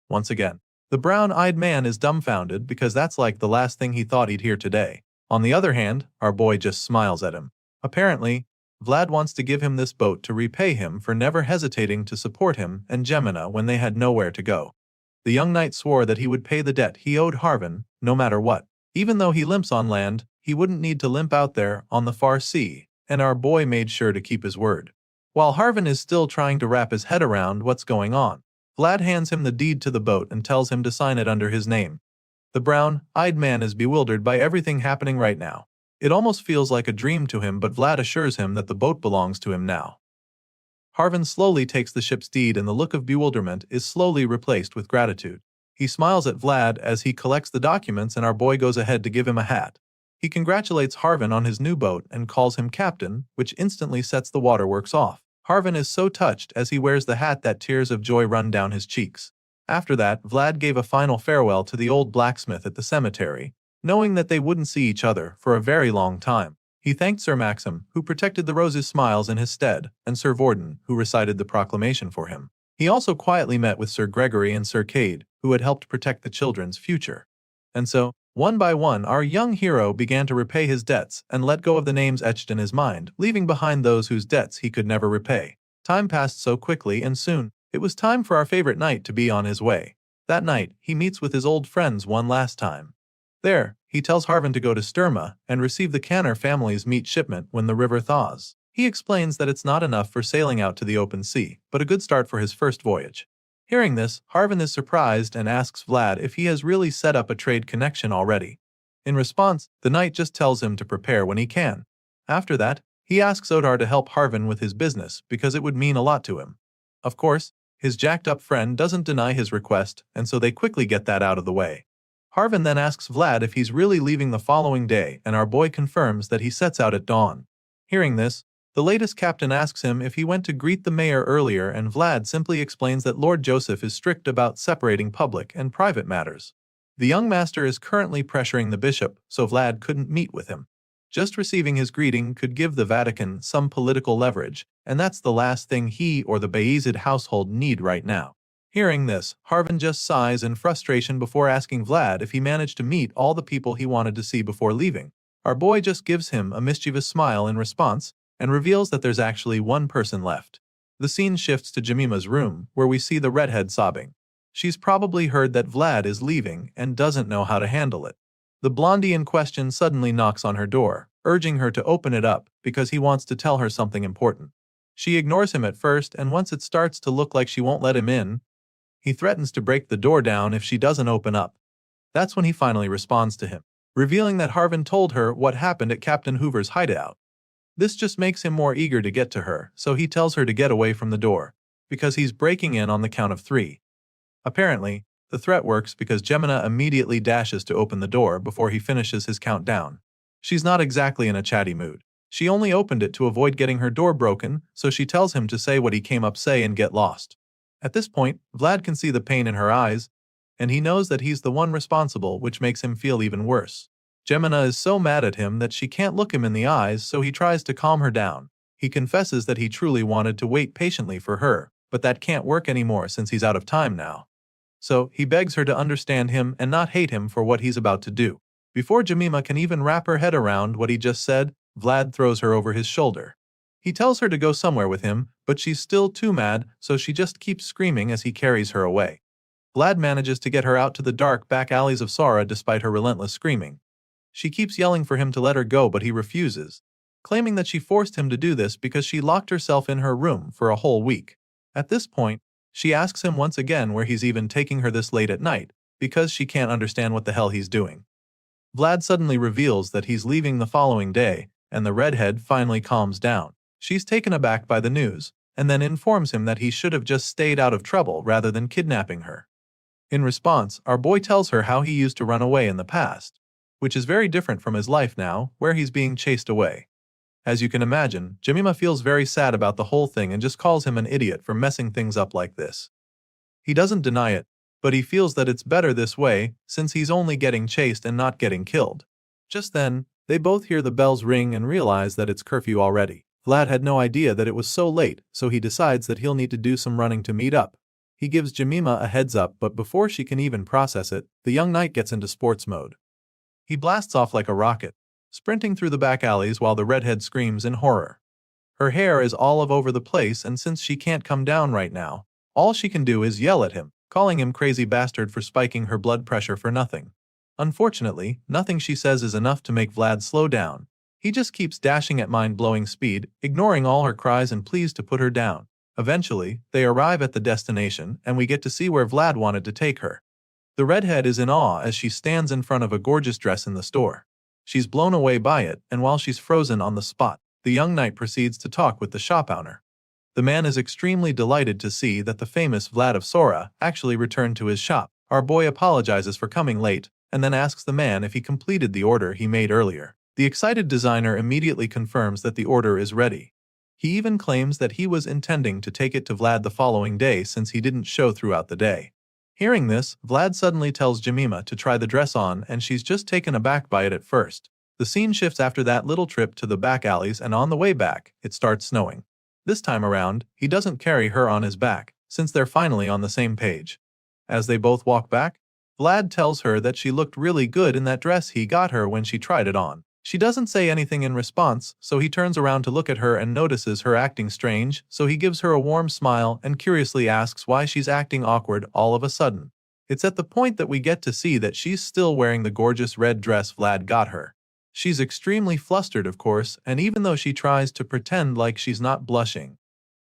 Once again, the brown-eyed man is dumbfounded because that's like the last thing he thought he'd hear today. On the other hand, our boy just smiles at him. Apparently, Vlad wants to give him this boat to repay him for never hesitating to support him and Gemina when they had nowhere to go. The young knight swore that he would pay the debt he owed Harvin, no matter what. Even though he limps on land, he wouldn't need to limp out there on the far sea, and our boy made sure to keep his word. While Harvin is still trying to wrap his head around what's going on, Vlad hands him the deed to the boat and tells him to sign it under his name. The brown-eyed man is bewildered by everything happening right now. It almost feels like a dream to him, but Vlad assures him that the boat belongs to him now. Harvin slowly takes the ship's deed, and the look of bewilderment is slowly replaced with gratitude. He smiles at Vlad as he collects the documents, and our boy goes ahead to give him a hat. He congratulates Harvin on his new boat and calls him captain, which instantly sets the waterworks off. Harvin is so touched as he wears the hat that tears of joy run down his cheeks. After that, Vlad gave a final farewell to the old blacksmith at the cemetery, knowing that they wouldn't see each other for a very long time. He thanked Sir Maxim, who protected the Rose's smiles in his stead, and Sir Vorden, who recited the proclamation for him. He also quietly met with Sir Gregory and Sir Cade, who had helped protect the children's future. And so, one by one, our young hero began to repay his debts and let go of the names etched in his mind, leaving behind those whose debts he could never repay. Time passed so quickly, and soon, it was time for our favorite knight to be on his way. That night, he meets with his old friends one last time. There, he tells Harvin to go to Sturma and receive the Canner family's meat shipment when the river thaws. He explains that it's not enough for sailing out to the open sea, but a good start for his first voyage. Hearing this, Harvin is surprised and asks Vlad if he has really set up a trade connection already. In response, the knight just tells him to prepare when he can. After that, he asks Odar to help Harvin with his business because it would mean a lot to him. Of course, his jacked-up friend doesn't deny his request, and so they quickly get that out of the way. Harvin then asks Vlad if he's really leaving the following day, and our boy confirms that he sets out at dawn. Hearing this, the latest captain asks him if he went to greet the mayor earlier, and Vlad simply explains that Lord Joseph is strict about separating public and private matters. The young master is currently pressuring the bishop, so Vlad couldn't meet with him. Just receiving his greeting could give the Vatican some political leverage, and that's the last thing he or the Bayezid household need right now. Hearing this, Harvin just sighs in frustration before asking Vlad if he managed to meet all the people he wanted to see before leaving. Our boy just gives him a mischievous smile in response, and reveals that there's actually one person left. The scene shifts to Jemima's room, where we see the redhead sobbing. She's probably heard that Vlad is leaving and doesn't know how to handle it. The blondie in question suddenly knocks on her door, urging her to open it up because he wants to tell her something important. She ignores him at first, and once it starts to look like she won't let him in, he threatens to break the door down if she doesn't open up. That's when he finally responds to him, revealing that Harvin told her what happened at Captain Hoover's hideout. This just makes him more eager to get to her, so he tells her to get away from the door. because he's breaking in on the count of 3. Apparently, the threat works because Gemina immediately dashes to open the door before he finishes his countdown. She's not exactly in a chatty mood. She only opened it to avoid getting her door broken, so she tells him to say what he came up say and get lost. At this point, Vlad can see the pain in her eyes, and he knows that he's the one responsible, which makes him feel even worse. Gemina is so mad at him that she can't look him in the eyes, so he tries to calm her down. He confesses that he truly wanted to wait patiently for her, but that can't work anymore since he's out of time now. So, he begs her to understand him and not hate him for what he's about to do. Before Jemima can even wrap her head around what he just said, Vlad throws her over his shoulder. He tells her to go somewhere with him, but she's still too mad, so she just keeps screaming as he carries her away. Vlad manages to get her out to the dark back alleys of Sara despite her relentless screaming. She keeps yelling for him to let her go, but he refuses, claiming that she forced him to do this because she locked herself in her room for a whole week. At this point, she asks him once again where he's even taking her this late at night, because she can't understand what the hell he's doing. Vlad suddenly reveals that he's leaving the following day, and the redhead finally calms down. She's taken aback by the news, and then informs him that he should have just stayed out of trouble rather than kidnapping her. In response, our boy tells her how he used to run away in the past, which is very different from his life now, where he's being chased away. As you can imagine, Jemima feels very sad about the whole thing and just calls him an idiot for messing things up like this. He doesn't deny it, but he feels that it's better this way, since he's only getting chased and not getting killed. Just then, they both hear the bells ring and realize that it's curfew already. Vlad had no idea that it was so late, so he decides that he'll need to do some running to meet up. He gives Jemima a heads up, but before she can even process it, the young knight gets into sports mode. He blasts off like a rocket, sprinting through the back alleys while the redhead screams in horror. Her hair is all over the place, and since she can't come down right now, all she can do is yell at him, calling him crazy bastard for spiking her blood pressure for nothing. Unfortunately, nothing she says is enough to make Vlad slow down. He just keeps dashing at mind-blowing speed, ignoring all her cries and pleas to put her down. Eventually, they arrive at the destination, and we get to see where Vlad wanted to take her. The redhead is in awe as she stands in front of a gorgeous dress in the store. She's blown away by it, and while she's frozen on the spot, the young knight proceeds to talk with the shop owner. The man is extremely delighted to see that the famous Vlad of Sora actually returned to his shop. Our boy apologizes for coming late, and then asks the man if he completed the order he made earlier. The excited designer immediately confirms that the order is ready. He even claims that he was intending to take it to Vlad the following day since he didn't show throughout the day. Hearing this, Vlad suddenly tells Jemima to try the dress on, and she's just taken aback by it at first. The scene shifts after that little trip to the back alleys, and on the way back, it starts snowing. This time around, he doesn't carry her on his back, since they're finally on the same page. As they both walk back, Vlad tells her that she looked really good in that dress he got her when she tried it on. She doesn't say anything in response, so he turns around to look at her and notices her acting strange, so he gives her a warm smile and curiously asks why she's acting awkward all of a sudden. It's at the point that we get to see that she's still wearing the gorgeous red dress Vlad got her. She's extremely flustered, of course, and even though she tries to pretend like she's not blushing,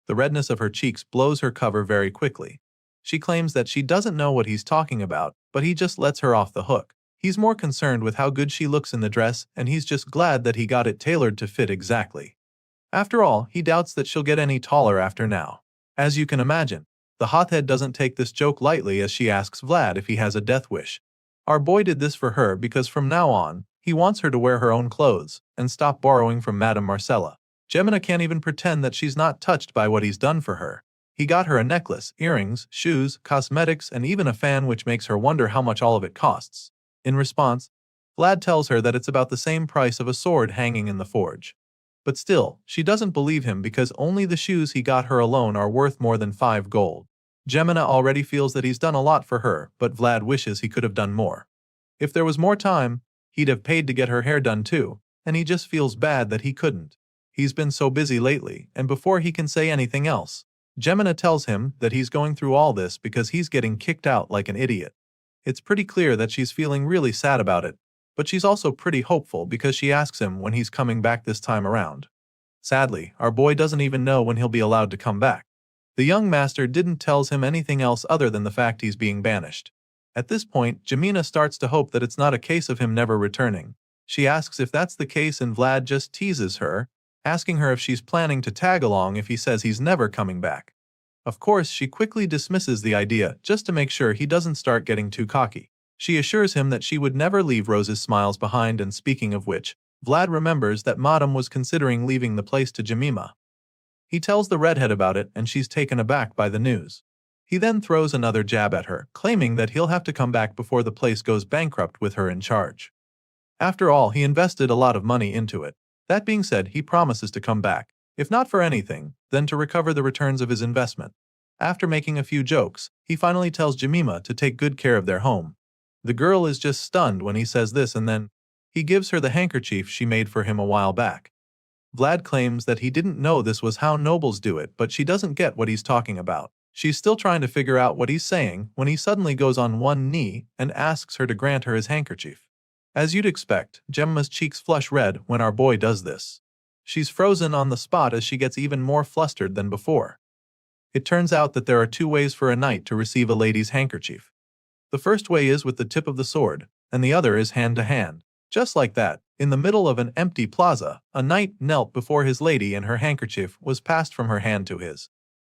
the redness of her cheeks blows her cover very quickly. She claims that she doesn't know what he's talking about, but he just lets her off the hook. He's more concerned with how good she looks in the dress, and he's just glad that he got it tailored to fit exactly. After all, he doubts that she'll get any taller after now. As you can imagine, the hothead doesn't take this joke lightly as she asks Vlad if he has a death wish. Our boy did this for her because from now on, he wants her to wear her own clothes and stop borrowing from Madame Marcella. Gemina can't even pretend that she's not touched by what he's done for her. He got her a necklace, earrings, shoes, cosmetics, and even a fan, which makes her wonder how much all of it costs. In response, Vlad tells her that it's about the same price of a sword hanging in the forge. But still, she doesn't believe him because only the shoes he got her alone are worth more than 5 gold. Gemina already feels that he's done a lot for her, but Vlad wishes he could have done more. If there was more time, he'd have paid to get her hair done too, and he just feels bad that he couldn't. He's been so busy lately, and before he can say anything else, Gemina tells him that he's going through all this because he's getting kicked out like an idiot. It's pretty clear that she's feeling really sad about it, but she's also pretty hopeful because she asks him when he's coming back this time around. Sadly, our boy doesn't even know when he'll be allowed to come back. The young master didn't tell him anything else other than the fact he's being banished. At this point, Jemina starts to hope that it's not a case of him never returning. She asks if that's the case, and Vlad just teases her, asking her if she's planning to tag along if he says he's never coming back. Of course, she quickly dismisses the idea just to make sure he doesn't start getting too cocky. She assures him that she would never leave Rose's smiles behind, and speaking of which, Vlad remembers that Madam was considering leaving the place to Jemima. He tells the redhead about it and she's taken aback by the news. He then throws another jab at her, claiming that he'll have to come back before the place goes bankrupt with her in charge. After all, he invested a lot of money into it. That being said, he promises to come back, if not for anything, then to recover the returns of his investment. After making a few jokes, he finally tells Jemima to take good care of their home. The girl is just stunned when he says this, and then he gives her the handkerchief she made for him a while back. Vlad claims that he didn't know this was how nobles do it, but she doesn't get what he's talking about. She's still trying to figure out what he's saying when he suddenly goes on one knee and asks her to grant her his handkerchief. As you'd expect, Jemima's cheeks flush red when our boy does this. She's frozen on the spot as she gets even more flustered than before. It turns out that there are two ways for a knight to receive a lady's handkerchief. The first way is with the tip of the sword, and the other is hand to hand. Just like that, in the middle of an empty plaza, a knight knelt before his lady and her handkerchief was passed from her hand to his.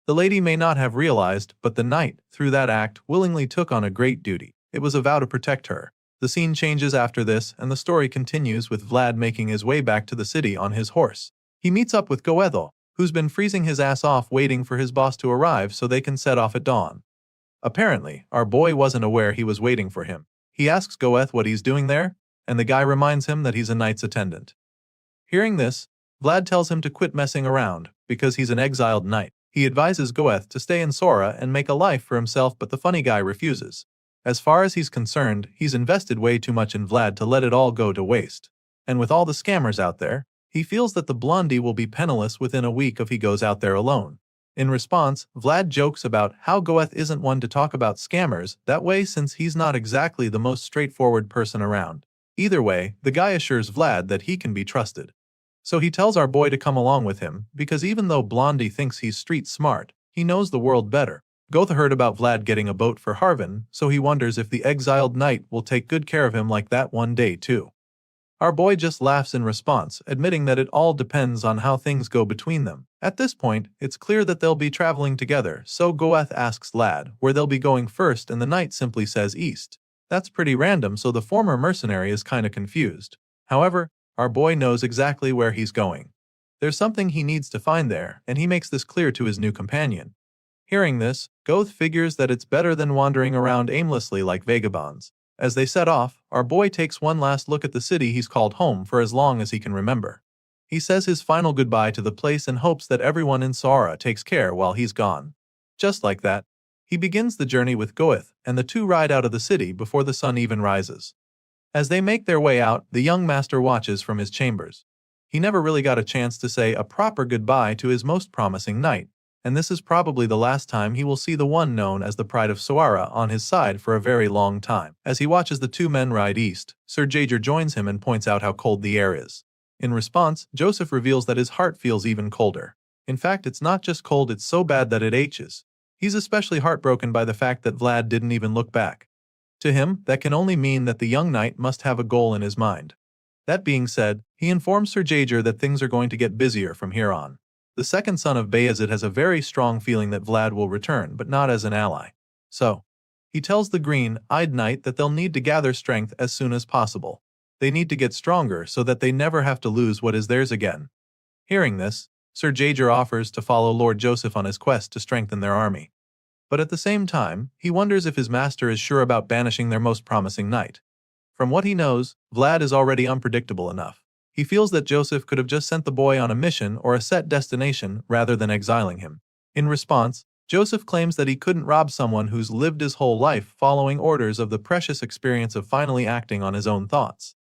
The lady may not have realized, but the knight, through that act, willingly took on a great duty. It was a vow to protect her. The scene changes after this, and the story continues with Vlad making his way back to the city on his horse. He meets up with Goethel, who's been freezing his ass off waiting for his boss to arrive so they can set off at dawn. Apparently, our boy wasn't aware he was waiting for him. He asks Goeth what he's doing there, and the guy reminds him that he's a knight's attendant. Hearing this, Vlad tells him to quit messing around, because he's an exiled knight. He advises Goeth to stay in Sora and make a life for himself, but the funny guy refuses. As far as he's concerned, he's invested way too much in Vlad to let it all go to waste. And with all the scammers out there, he feels that the blondie will be penniless within a week if he goes out there alone. In response, Vlad jokes about how Goeth isn't one to talk about scammers that way since he's not exactly the most straightforward person around. Either way, the guy assures Vlad that he can be trusted. So he tells our boy to come along with him, because even though Blondie thinks he's street smart, he knows the world better. Goeth heard about Vlad getting a boat for Harvin, so he wonders if the exiled knight will take good care of him like that one day too. Our boy just laughs in response, admitting that it all depends on how things go between them. At this point, it's clear that they'll be traveling together, so Goeth asks Lad where they'll be going first and the knight simply says east. That's pretty random, so the former mercenary is kinda confused. However, our boy knows exactly where he's going. There's something he needs to find there, and he makes this clear to his new companion. Hearing this, Goeth figures that it's better than wandering around aimlessly like vagabonds. As they set off, our boy takes one last look at the city he's called home for as long as he can remember. He says his final goodbye to the place and hopes that everyone in Sara takes care while he's gone. Just like that, he begins the journey with Goeth, and the two ride out of the city before the sun even rises. As they make their way out, the young master watches from his chambers. He never really got a chance to say a proper goodbye to his most promising knight, and this is probably the last time he will see the one known as the Pride of Sara on his side for a very long time. As he watches the two men ride east, Sir Jaeger joins him and points out how cold the air is. In response, Joseph reveals that his heart feels even colder. In fact, it's not just cold, it's so bad that it aches. He's especially heartbroken by the fact that Vlad didn't even look back. To him, that can only mean that the young knight must have a goal in his mind. That being said, he informs Sir Jaeger that things are going to get busier from here on. The second son of Bayezid has a very strong feeling that Vlad will return, but not as an ally. So, he tells the green-eyed knight that they'll need to gather strength as soon as possible. They need to get stronger so that they never have to lose what is theirs again. Hearing this, Sir Jaeger offers to follow Lord Joseph on his quest to strengthen their army. But at the same time, he wonders if his master is sure about banishing their most promising knight. From what he knows, Vlad is already unpredictable enough. He feels that Joseph could have just sent the boy on a mission or a set destination rather than exiling him. In response, Joseph claims that he couldn't rob someone who's lived his whole life following orders of the precious experience of finally acting on his own thoughts.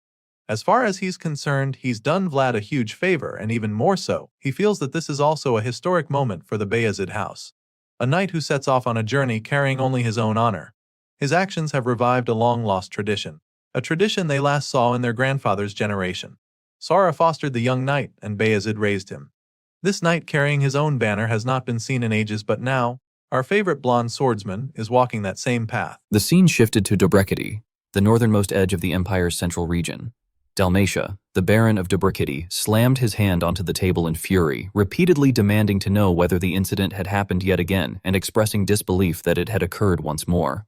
As far as he's concerned, he's done Vlad a huge favor, and even more so, he feels that this is also a historic moment for the Bayezid house. A knight who sets off on a journey carrying only his own honor. His actions have revived a long-lost tradition. A tradition they last saw in their grandfather's generation. Sara fostered the young knight, and Bayezid raised him. This knight carrying his own banner has not been seen in ages, but now, our favorite blonde swordsman is walking that same path. The scene shifted to Dobrekity, the northernmost edge of the Empire's central region. Dalmatia, the Baron of Dobrikity, slammed his hand onto the table in fury, repeatedly demanding to know whether the incident had happened yet again and expressing disbelief that it had occurred once more.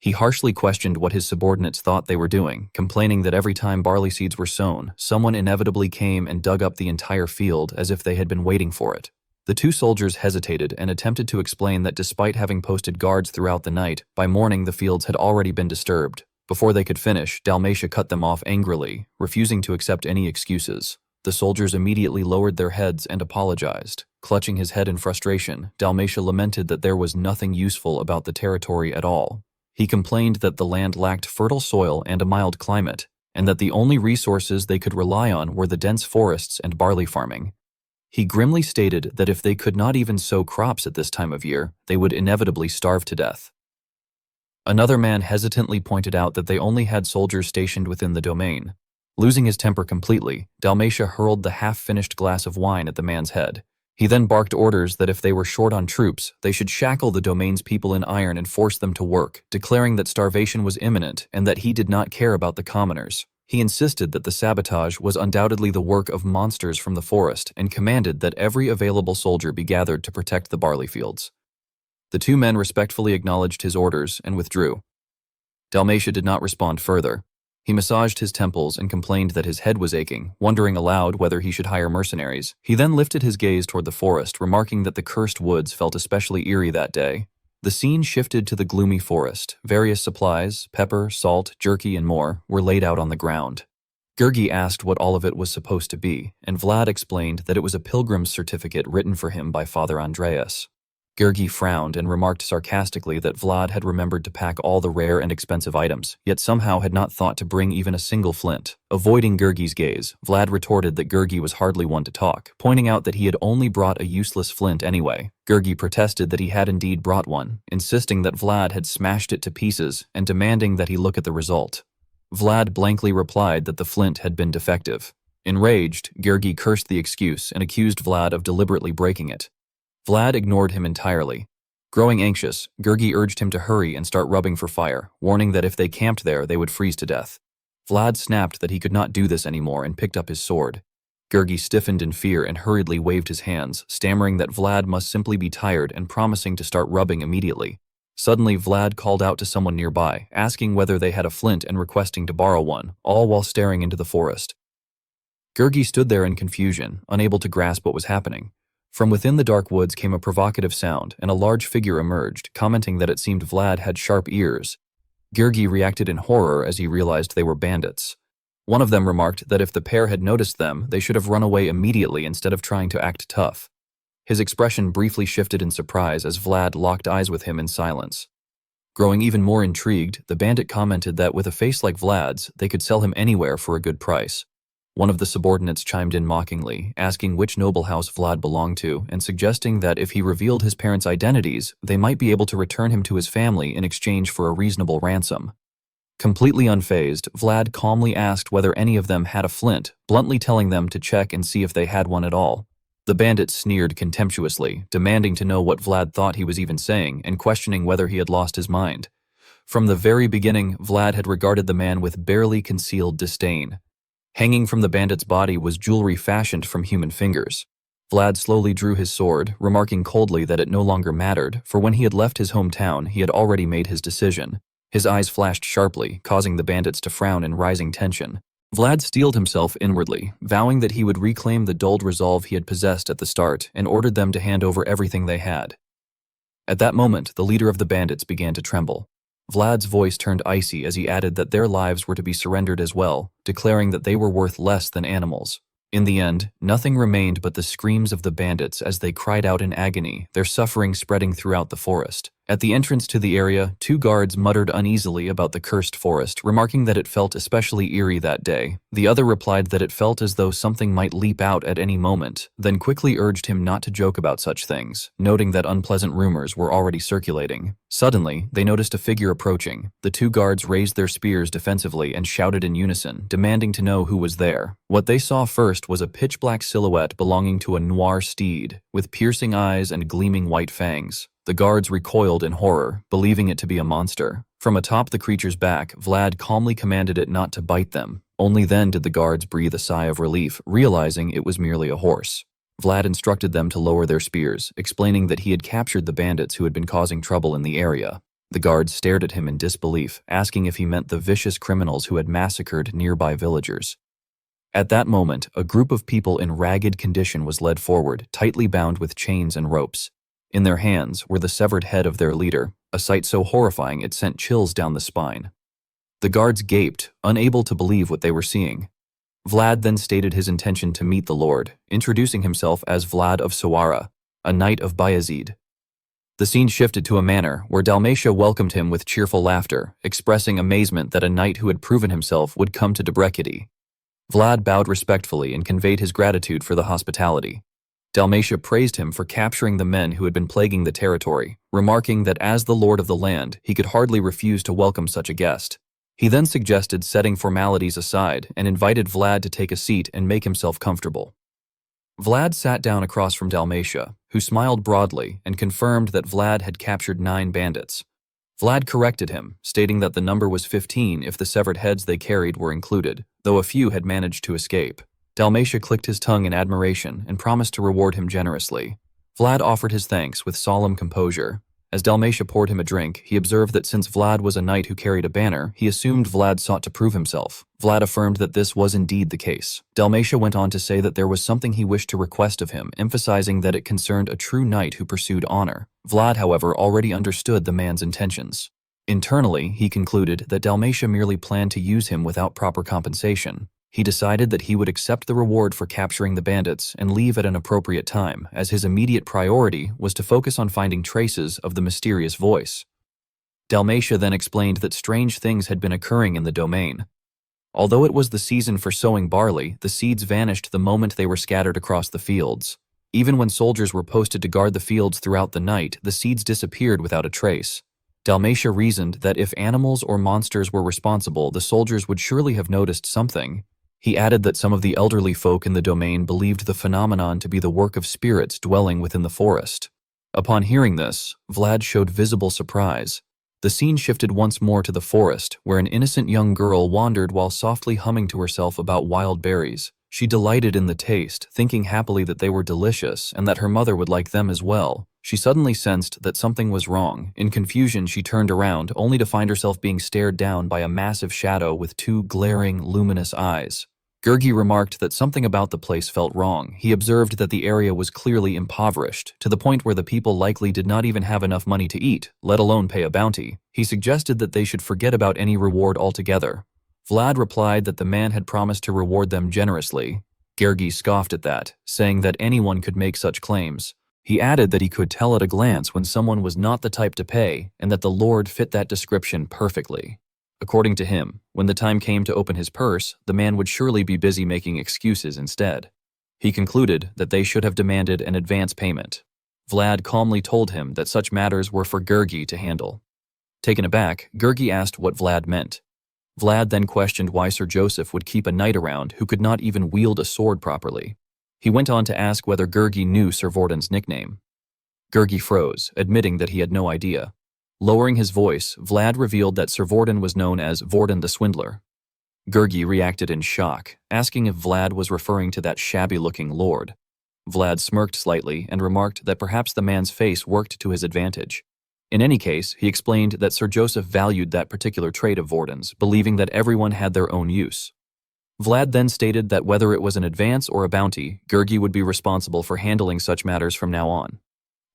He harshly questioned what his subordinates thought they were doing, complaining that every time barley seeds were sown, someone inevitably came and dug up the entire field as if they had been waiting for it. The two soldiers hesitated and attempted to explain that despite having posted guards throughout the night, by morning the fields had already been disturbed. Before they could finish, Dalmatia cut them off angrily, refusing to accept any excuses. The soldiers immediately lowered their heads and apologized. Clutching his head in frustration, Dalmatia lamented that there was nothing useful about the territory at all. He complained that the land lacked fertile soil and a mild climate, and that the only resources they could rely on were the dense forests and barley farming. He grimly stated that if they could not even sow crops at this time of year, they would inevitably starve to death. Another man hesitantly pointed out that they only had soldiers stationed within the domain. Losing his temper completely, Dalmatia hurled the half-finished glass of wine at the man's head. He then barked orders that if they were short on troops, they should shackle the domain's people in iron and force them to work, declaring that starvation was imminent and that he did not care about the commoners. He insisted that the sabotage was undoubtedly the work of monsters from the forest and commanded that every available soldier be gathered to protect the barley fields. The two men respectfully acknowledged his orders and withdrew. Dalmatia did not respond further. He massaged his temples and complained that his head was aching, wondering aloud whether he should hire mercenaries. He then lifted his gaze toward the forest, remarking that the cursed woods felt especially eerie that day. The scene shifted to the gloomy forest. Various supplies, pepper, salt, jerky, and more, were laid out on the ground. Gurgi asked what all of it was supposed to be, and Vlad explained that it was a pilgrim's certificate written for him by Father Andreas. Gurgi frowned and remarked sarcastically that Vlad had remembered to pack all the rare and expensive items, yet somehow had not thought to bring even a single flint. Avoiding Gurgi's gaze, Vlad retorted that Gurgi was hardly one to talk, pointing out that he had only brought a useless flint anyway. Gurgi protested that he had indeed brought one, insisting that Vlad had smashed it to pieces and demanding that he look at the result. Vlad blankly replied that the flint had been defective. Enraged, Gurgi cursed the excuse and accused Vlad of deliberately breaking it. Vlad ignored him entirely. Growing anxious, Gurgi urged him to hurry and start rubbing for fire, warning that if they camped there, they would freeze to death. Vlad snapped that he could not do this anymore and picked up his sword. Gurgi stiffened in fear and hurriedly waved his hands, stammering that Vlad must simply be tired and promising to start rubbing immediately. Suddenly, Vlad called out to someone nearby, asking whether they had a flint and requesting to borrow one, all while staring into the forest. Gurgi stood there in confusion, unable to grasp what was happening. From within the dark woods came a provocative sound, and a large figure emerged, commenting that it seemed Vlad had sharp ears. Gurgi reacted in horror as he realized they were bandits. One of them remarked that if the pair had noticed them, they should have run away immediately instead of trying to act tough. His expression briefly shifted in surprise as Vlad locked eyes with him in silence. Growing even more intrigued, the bandit commented that with a face like Vlad's, they could sell him anywhere for a good price. One of the subordinates chimed in mockingly, asking which noble house Vlad belonged to and suggesting that if he revealed his parents' identities, they might be able to return him to his family in exchange for a reasonable ransom. Completely unfazed, Vlad calmly asked whether any of them had a flint, bluntly telling them to check and see if they had one at all. The bandit sneered contemptuously, demanding to know what Vlad thought he was even saying and questioning whether he had lost his mind. From the very beginning, Vlad had regarded the man with barely concealed disdain. Hanging from the bandit's body was jewelry fashioned from human fingers. Vlad slowly drew his sword, remarking coldly that it no longer mattered, for when he had left his hometown, he had already made his decision. His eyes flashed sharply, causing the bandits to frown in rising tension. Vlad steeled himself inwardly, vowing that he would reclaim the dulled resolve he had possessed at the start, and ordered them to hand over everything they had. At that moment, the leader of the bandits began to tremble. Vlad's voice turned icy as he added that their lives were to be surrendered as well, declaring that they were worth less than animals. In the end, nothing remained but the screams of the bandits as they cried out in agony, their suffering spreading throughout the forest. At the entrance to the area, two guards muttered uneasily about the cursed forest, remarking that it felt especially eerie that day. The other replied that it felt as though something might leap out at any moment, then quickly urged him not to joke about such things, noting that unpleasant rumors were already circulating. Suddenly, they noticed a figure approaching. The two guards raised their spears defensively and shouted in unison, demanding to know who was there. What they saw first was a pitch-black silhouette belonging to a noir steed, with piercing eyes and gleaming white fangs. The guards recoiled in horror, believing it to be a monster. From atop the creature's back, Vlad calmly commanded it not to bite them, Only then did the guards breathe a sigh of relief, realizing it was merely a horse. Vlad instructed them to lower their spears, explaining that he had captured the bandits who had been causing trouble in the area. The guards stared at him in disbelief, asking if he meant the vicious criminals who had massacred nearby villagers. At that moment, a group of people in ragged condition was led forward, tightly bound with chains and ropes. In their hands were the severed head of their leader, a sight so horrifying it sent chills down the spine. The guards gaped, unable to believe what they were seeing. Vlad then stated his intention to meet the Lord, introducing himself as Vlad of Sara, a knight of Bayezid. The scene shifted to a manor where Dalmatia welcomed him with cheerful laughter, expressing amazement that a knight who had proven himself would come to Debrecity. Vlad bowed respectfully and conveyed his gratitude for the hospitality. Dalmatia praised him for capturing the men who had been plaguing the territory, remarking that as the lord of the land, he could hardly refuse to welcome such a guest. He then suggested setting formalities aside and invited Vlad to take a seat and make himself comfortable. Vlad sat down across from Dalmatia, who smiled broadly and confirmed that Vlad had captured 9 bandits. Vlad corrected him, stating that the number was 15 if the severed heads they carried were included, though a few had managed to escape. Dalmatia clicked his tongue in admiration and promised to reward him generously. Vlad offered his thanks with solemn composure. As Dalmatia poured him a drink, he observed that since Vlad was a knight who carried a banner, he assumed Vlad sought to prove himself. Vlad affirmed that this was indeed the case. Dalmatia went on to say that there was something he wished to request of him, emphasizing that it concerned a true knight who pursued honor. Vlad, however, already understood the man's intentions. Internally, he concluded that Dalmatia merely planned to use him without proper compensation. He decided that he would accept the reward for capturing the bandits and leave at an appropriate time, as his immediate priority was to focus on finding traces of the mysterious voice. Dalmatia then explained that strange things had been occurring in the domain. Although it was the season for sowing barley, the seeds vanished the moment they were scattered across the fields. Even when soldiers were posted to guard the fields throughout the night, the seeds disappeared without a trace. Dalmatia reasoned that if animals or monsters were responsible, the soldiers would surely have noticed something. He added that some of the elderly folk in the domain believed the phenomenon to be the work of spirits dwelling within the forest. Upon hearing this, Vlad showed visible surprise. The scene shifted once more to the forest, where an innocent young girl wandered while softly humming to herself about wild berries. She delighted in the taste, thinking happily that they were delicious and that her mother would like them as well. She suddenly sensed that something was wrong. In confusion, she turned around, only to find herself being stared down by a massive shadow with 2 glaring, luminous eyes. Gergi remarked that something about the place felt wrong. He observed that the area was clearly impoverished, to the point where the people likely did not even have enough money to eat, let alone pay a bounty. He suggested that they should forget about any reward altogether. Vlad replied that the man had promised to reward them generously. Gergi scoffed at that, saying that anyone could make such claims. He added that he could tell at a glance when someone was not the type to pay, and that the Lord fit that description perfectly. According to him, when the time came to open his purse, the man would surely be busy making excuses instead. He concluded that they should have demanded an advance payment. Vlad calmly told him that such matters were for Gergi to handle. Taken aback, Gergi asked what Vlad meant. Vlad then questioned why Sir Joseph would keep a knight around who could not even wield a sword properly. He went on to ask whether Gergi knew Sir Vorden's nickname. Gergi froze, admitting that he had no idea. Lowering his voice, Vlad revealed that Sir Vorden was known as Vorden the Swindler. Gergi reacted in shock, asking if Vlad was referring to that shabby-looking lord. Vlad smirked slightly and remarked that perhaps the man's face worked to his advantage. In any case, he explained that Sir Joseph valued that particular trait of Vorden's, believing that everyone had their own use. Vlad then stated that whether it was an advance or a bounty, Gergi would be responsible for handling such matters from now on.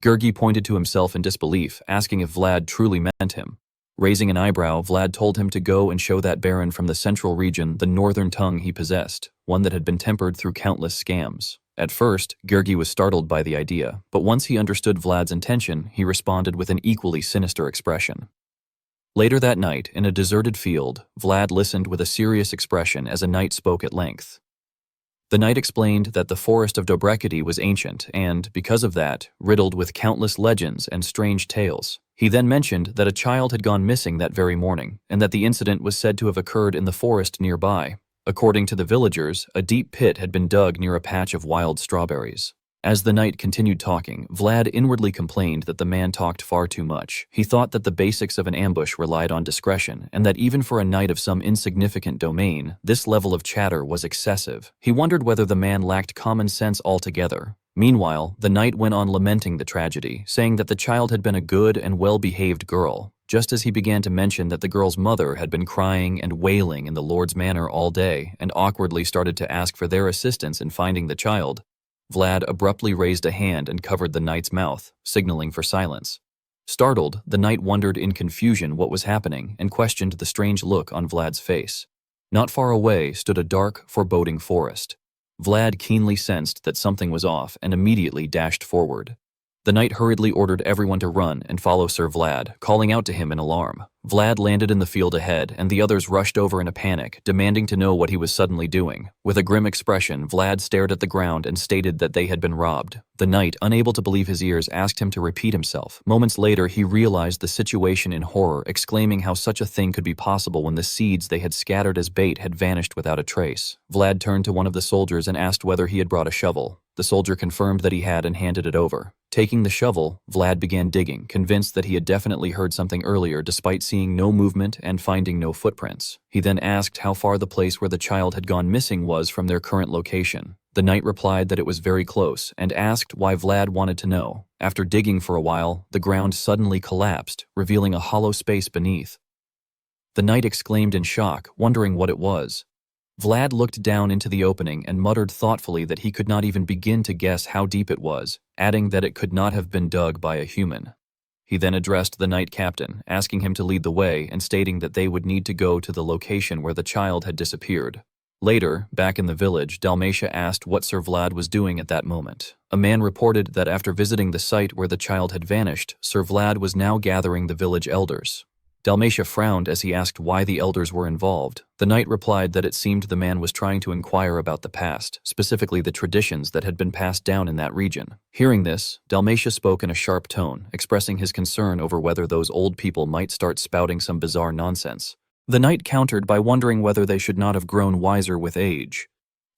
Gergi pointed to himself in disbelief, asking if Vlad truly meant him. Raising an eyebrow, Vlad told him to go and show that baron from the central region the northern tongue he possessed, one that had been tempered through countless scams. At first, Gergi was startled by the idea, but once he understood Vlad's intention, he responded with an equally sinister expression. Later that night, in a deserted field, Vlad listened with a serious expression as a knight spoke at length. The knight explained that the forest of Debrecity was ancient and, because of that, riddled with countless legends and strange tales. He then mentioned that a child had gone missing that very morning, and that the incident was said to have occurred in the forest nearby. According to the villagers, a deep pit had been dug near a patch of wild strawberries. As the knight continued talking, Vlad inwardly complained that the man talked far too much. He thought that the basics of an ambush relied on discretion, and that even for a knight of some insignificant domain, this level of chatter was excessive. He wondered whether the man lacked common sense altogether. Meanwhile, the knight went on lamenting the tragedy, saying that the child had been a good and well-behaved girl, just as he began to mention that the girl's mother had been crying and wailing in the Lord's manor all day and awkwardly started to ask for their assistance in finding the child. Vlad abruptly raised a hand and covered the knight's mouth, signaling for silence. Startled, the knight wondered in confusion what was happening and questioned the strange look on Vlad's face. Not far away stood a dark, foreboding forest. Vlad keenly sensed that something was off and immediately dashed forward. The knight hurriedly ordered everyone to run and follow Sir Vlad, calling out to him in alarm. Vlad landed in the field ahead, and the others rushed over in a panic, demanding to know what he was suddenly doing. With a grim expression, Vlad stared at the ground and stated that they had been robbed. The knight, unable to believe his ears, asked him to repeat himself. Moments later, he realized the situation in horror, exclaiming how such a thing could be possible when the seeds they had scattered as bait had vanished without a trace. Vlad turned to one of the soldiers and asked whether he had brought a shovel. The soldier confirmed that he had and handed it over. Taking the shovel, Vlad began digging, convinced that he had definitely heard something earlier despite seeing no movement and finding no footprints. He then asked how far the place where the child had gone missing was from their current location. The knight replied that it was very close and asked why Vlad wanted to know. After digging for a while, the ground suddenly collapsed, revealing a hollow space beneath. The knight exclaimed in shock, wondering what it was. Vlad looked down into the opening and muttered thoughtfully that he could not even begin to guess how deep it was, adding that it could not have been dug by a human. He then addressed the knight captain, asking him to lead the way and stating that they would need to go to the location where the child had disappeared. Later, back in the village, Dalmatia asked what Sir Vlad was doing at that moment. A man reported that after visiting the site where the child had vanished, Sir Vlad was now gathering the village elders. Dalmatia frowned as he asked why the elders were involved. The knight replied that it seemed the man was trying to inquire about the past, specifically the traditions that had been passed down in that region. Hearing this, Dalmatia spoke in a sharp tone, expressing his concern over whether those old people might start spouting some bizarre nonsense. The knight countered by wondering whether they should not have grown wiser with age.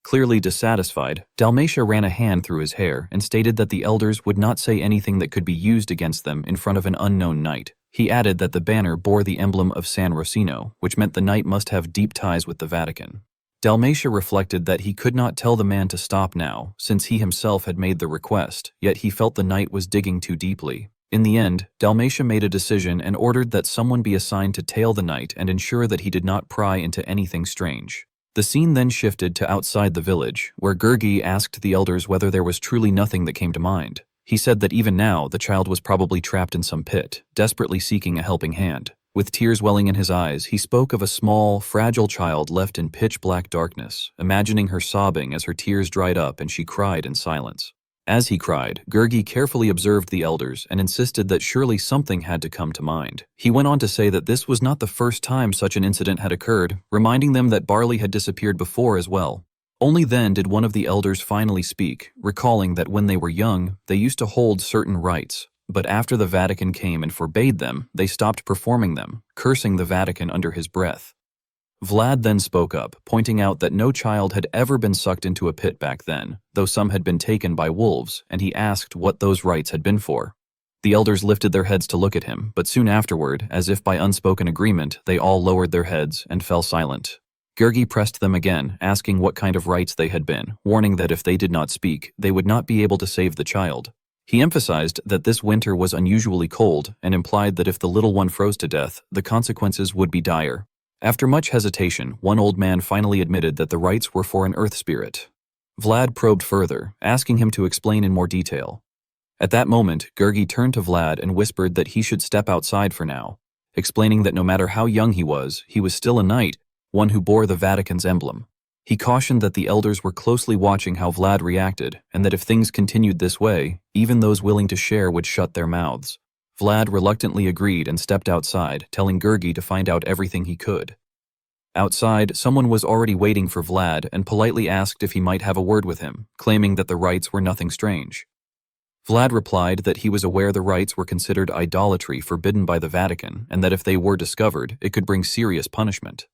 Clearly dissatisfied, Dalmatia ran a hand through his hair and stated that the elders would not say anything that could be used against them in front of an unknown knight. He added that the banner bore the emblem of San Rosino, which meant the knight must have deep ties with the Vatican. Dalmatia reflected that he could not tell the man to stop now, since he himself had made the request, yet he felt the knight was digging too deeply. In the end, Dalmatia made a decision and ordered that someone be assigned to tail the knight and ensure that he did not pry into anything strange. The scene then shifted to outside the village, where Gurgi asked the elders whether there was truly nothing that came to mind. He said that even now, the child was probably trapped in some pit, desperately seeking a helping hand. With tears welling in his eyes, he spoke of a small, fragile child left in pitch-black darkness, imagining her sobbing as her tears dried up and she cried in silence. As he cried, Gurgi carefully observed the elders and insisted that surely something had to come to mind. He went on to say that this was not the first time such an incident had occurred, reminding them that Barley had disappeared before as well. Only then did one of the elders finally speak, recalling that when they were young, they used to hold certain rites, but after the Vatican came and forbade them, they stopped performing them, cursing the Vatican under his breath. Vlad then spoke up, pointing out that no child had ever been sucked into a pit back then, though some had been taken by wolves, and he asked what those rites had been for. The elders lifted their heads to look at him, but soon afterward, as if by unspoken agreement, they all lowered their heads and fell silent. Gurgi pressed them again, asking what kind of rites they had been, warning that if they did not speak, they would not be able to save the child. He emphasized that this winter was unusually cold and implied that if the little one froze to death, the consequences would be dire. After much hesitation, one old man finally admitted that the rites were for an earth spirit. Vlad probed further, asking him to explain in more detail. At that moment, Gurgi turned to Vlad and whispered that he should step outside for now, explaining that no matter how young he was still a knight, one who bore the Vatican's emblem. He cautioned that the elders were closely watching how Vlad reacted, and that if things continued this way, even those willing to share would shut their mouths. Vlad reluctantly agreed and stepped outside, telling Gurgi to find out everything he could. Outside, someone was already waiting for Vlad and politely asked if he might have a word with him, claiming that the rites were nothing strange. Vlad replied that he was aware the rites were considered idolatry forbidden by the Vatican, and that if they were discovered, it could bring serious punishment.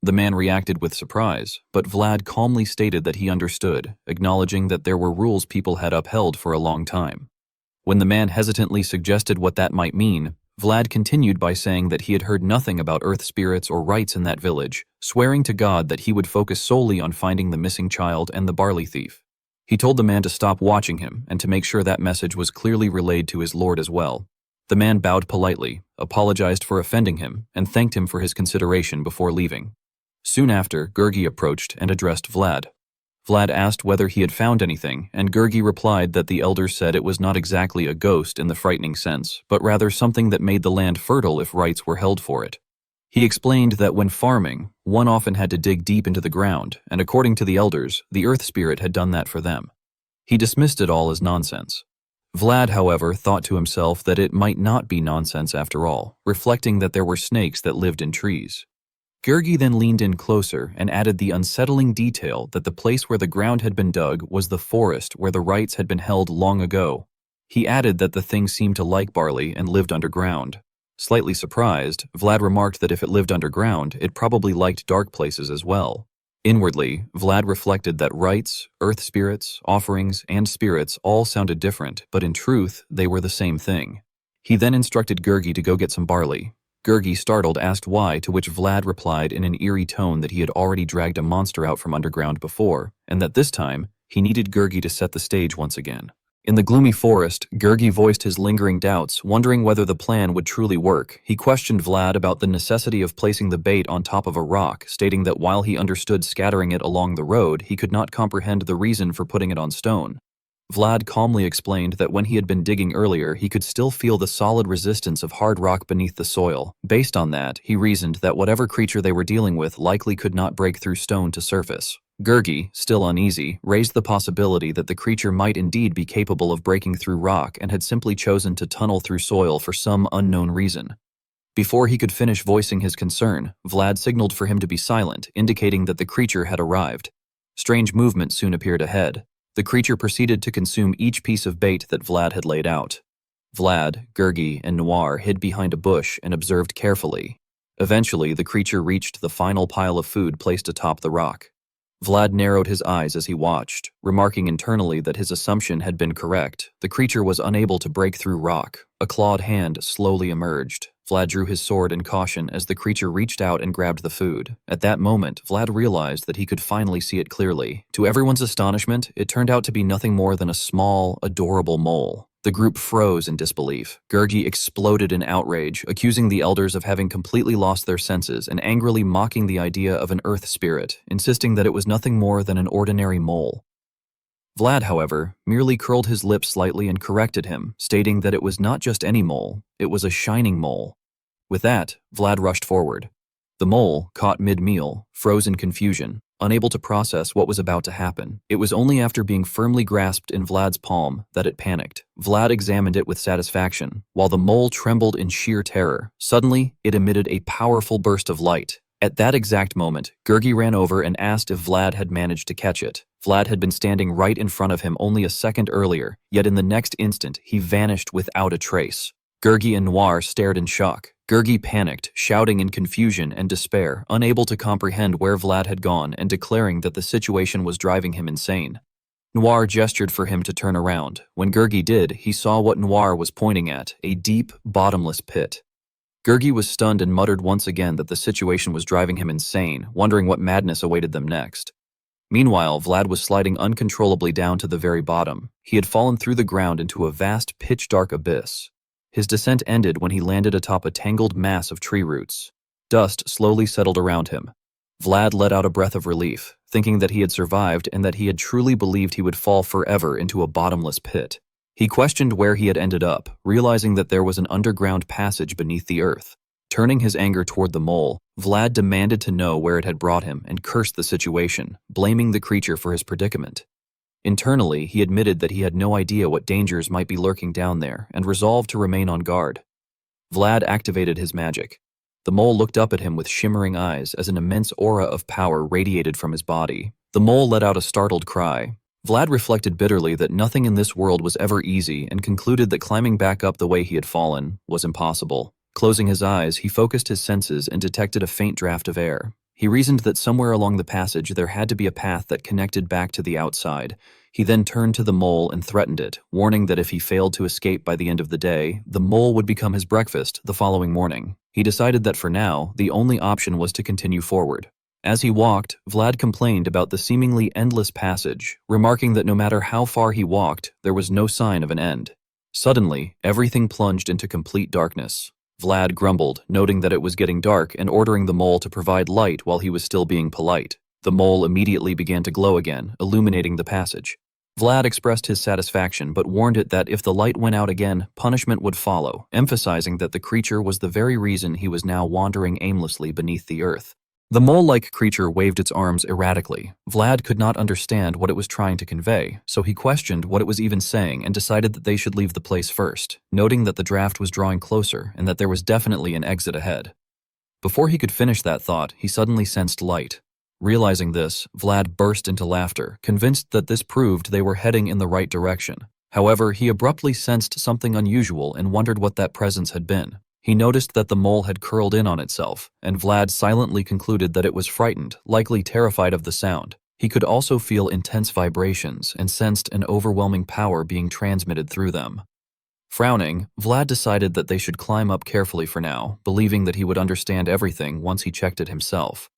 The man reacted with surprise, but Vlad calmly stated that he understood, acknowledging that there were rules people had upheld for a long time. When the man hesitantly suggested what that might mean, Vlad continued by saying that he had heard nothing about earth spirits or rites in that village, swearing to God that he would focus solely on finding the missing child and the barley thief. He told the man to stop watching him and to make sure that message was clearly relayed to his lord as well. The man bowed politely, apologized for offending him, and thanked him for his consideration before leaving. Soon after, Gergi approached and addressed Vlad. Vlad asked whether he had found anything, and Gergi replied that the elders said it was not exactly a ghost in the frightening sense, but rather something that made the land fertile if rites were held for it. He explained that when farming, one often had to dig deep into the ground, and according to the elders, the earth spirit had done that for them. He dismissed it all as nonsense. Vlad, however, thought to himself that it might not be nonsense after all, reflecting that there were snakes that lived in trees. Gergi then leaned in closer and added the unsettling detail that the place where the ground had been dug was the forest where the rites had been held long ago. He added that the thing seemed to like barley and lived underground. Slightly surprised, Vlad remarked that if it lived underground, it probably liked dark places as well. Inwardly, Vlad reflected that rites, earth spirits, offerings, and spirits all sounded different, but in truth, they were the same thing. He then instructed Gergi to go get some barley. Gergi, startled, asked why, to which Vlad replied in an eerie tone that he had already dragged a monster out from underground before, and that this time, he needed Gergi to set the stage once again. In the gloomy forest, Gergi voiced his lingering doubts, wondering whether the plan would truly work. He questioned Vlad about the necessity of placing the bait on top of a rock, stating that while he understood scattering it along the road, he could not comprehend the reason for putting it on stone. Vlad calmly explained that when he had been digging earlier, he could still feel the solid resistance of hard rock beneath the soil. Based on that, he reasoned that whatever creature they were dealing with likely could not break through stone to surface. Gergi, still uneasy, raised the possibility that the creature might indeed be capable of breaking through rock and had simply chosen to tunnel through soil for some unknown reason. Before he could finish voicing his concern, Vlad signaled for him to be silent, indicating that the creature had arrived. Strange movement soon appeared ahead. The creature proceeded to consume each piece of bait that Vlad had laid out. Vlad, Gergi, and Noir hid behind a bush and observed carefully. Eventually, the creature reached the final pile of food placed atop the rock. Vlad narrowed his eyes as he watched, remarking internally that his assumption had been correct. The creature was unable to break through rock. A clawed hand slowly emerged. Vlad drew his sword in caution as the creature reached out and grabbed the food. At that moment, Vlad realized that he could finally see it clearly. To everyone's astonishment, it turned out to be nothing more than a small, adorable mole. The group froze in disbelief. Gergi exploded in outrage, accusing the elders of having completely lost their senses and angrily mocking the idea of an earth spirit, insisting that it was nothing more than an ordinary mole. Vlad, however, merely curled his lips slightly and corrected him, stating that it was not just any mole, it was a shining mole. With that, Vlad rushed forward. The mole, caught mid-meal, froze in confusion, unable to process what was about to happen. It was only after being firmly grasped in Vlad's palm that it panicked. Vlad examined it with satisfaction, while the mole trembled in sheer terror. Suddenly, it emitted a powerful burst of light. At that exact moment, Gergi ran over and asked if Vlad had managed to catch it. Vlad had been standing right in front of him only a second earlier, yet in the next instant, he vanished without a trace. Gergi and Noir stared in shock. Gergi panicked, shouting in confusion and despair, unable to comprehend where Vlad had gone and declaring that the situation was driving him insane. Noir gestured for him to turn around. When Gergi did, he saw what Noir was pointing at, a deep, bottomless pit. Gergi was stunned and muttered once again that the situation was driving him insane, wondering what madness awaited them next. Meanwhile, Vlad was sliding uncontrollably down to the very bottom. He had fallen through the ground into a vast, pitch-dark abyss. His descent ended when he landed atop a tangled mass of tree roots. Dust slowly settled around him. Vlad let out a breath of relief, thinking that he had survived and that he had truly believed he would fall forever into a bottomless pit. He questioned where he had ended up, realizing that there was an underground passage beneath the earth. Turning his anger toward the mole, Vlad demanded to know where it had brought him and cursed the situation, blaming the creature for his predicament. Internally, he admitted that he had no idea what dangers might be lurking down there and resolved to remain on guard. Vlad activated his magic. The mole looked up at him with shimmering eyes as an immense aura of power radiated from his body. The mole let out a startled cry. Vlad reflected bitterly that nothing in this world was ever easy and concluded that climbing back up the way he had fallen was impossible. Closing his eyes, he focused his senses and detected a faint draft of air. He reasoned that somewhere along the passage there had to be a path that connected back to the outside. He then turned to the mole and threatened it, warning that if he failed to escape by the end of the day, the mole would become his breakfast the following morning. He decided that for now, the only option was to continue forward. As he walked, Vlad complained about the seemingly endless passage, remarking that no matter how far he walked, there was no sign of an end. Suddenly, everything plunged into complete darkness. Vlad grumbled, noting that it was getting dark and ordering the mole to provide light while he was still being polite. The mole immediately began to glow again, illuminating the passage. Vlad expressed his satisfaction but warned it that if the light went out again, punishment would follow, emphasizing that the creature was the very reason he was now wandering aimlessly beneath the earth. The mole-like creature waved its arms erratically. Vlad could not understand what it was trying to convey, so he questioned what it was even saying and decided that they should leave the place first, noting that the draft was drawing closer and that there was definitely an exit ahead. Before he could finish that thought, he suddenly sensed light. Realizing this, Vlad burst into laughter, convinced that this proved they were heading in the right direction. However, he abruptly sensed something unusual and wondered what that presence had been. He noticed that the mole had curled in on itself, and Vlad silently concluded that it was frightened, likely terrified of the sound. He could also feel intense vibrations and sensed an overwhelming power being transmitted through them. Frowning, Vlad decided that they should climb up carefully for now, believing that he would understand everything once he checked it himself.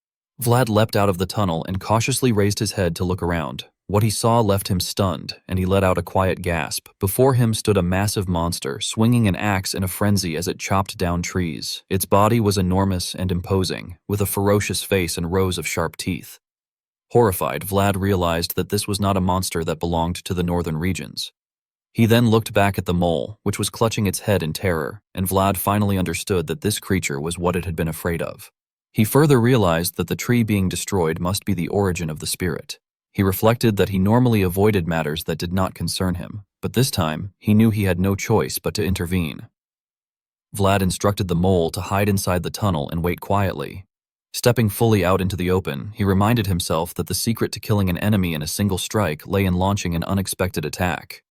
Vlad leapt out of the tunnel and cautiously raised his head to look around. What he saw left him stunned, and he let out a quiet gasp. Before him stood a massive monster, swinging an axe in a frenzy as it chopped down trees. Its body was enormous and imposing, with a ferocious face and rows of sharp teeth. Horrified, Vlad realized that this was not a monster that belonged to the northern regions. He then looked back at the mole, which was clutching its head in terror, and Vlad finally understood that this creature was what it had been afraid of. He further realized that the tree being destroyed must be the origin of the spirit. He reflected that he normally avoided matters that did not concern him, but this time, he knew he had no choice but to intervene. Vlad instructed the mole to hide inside the tunnel and wait quietly. Stepping fully out into the open, he reminded himself that the secret to killing an enemy in a single strike lay in launching an unexpected attack.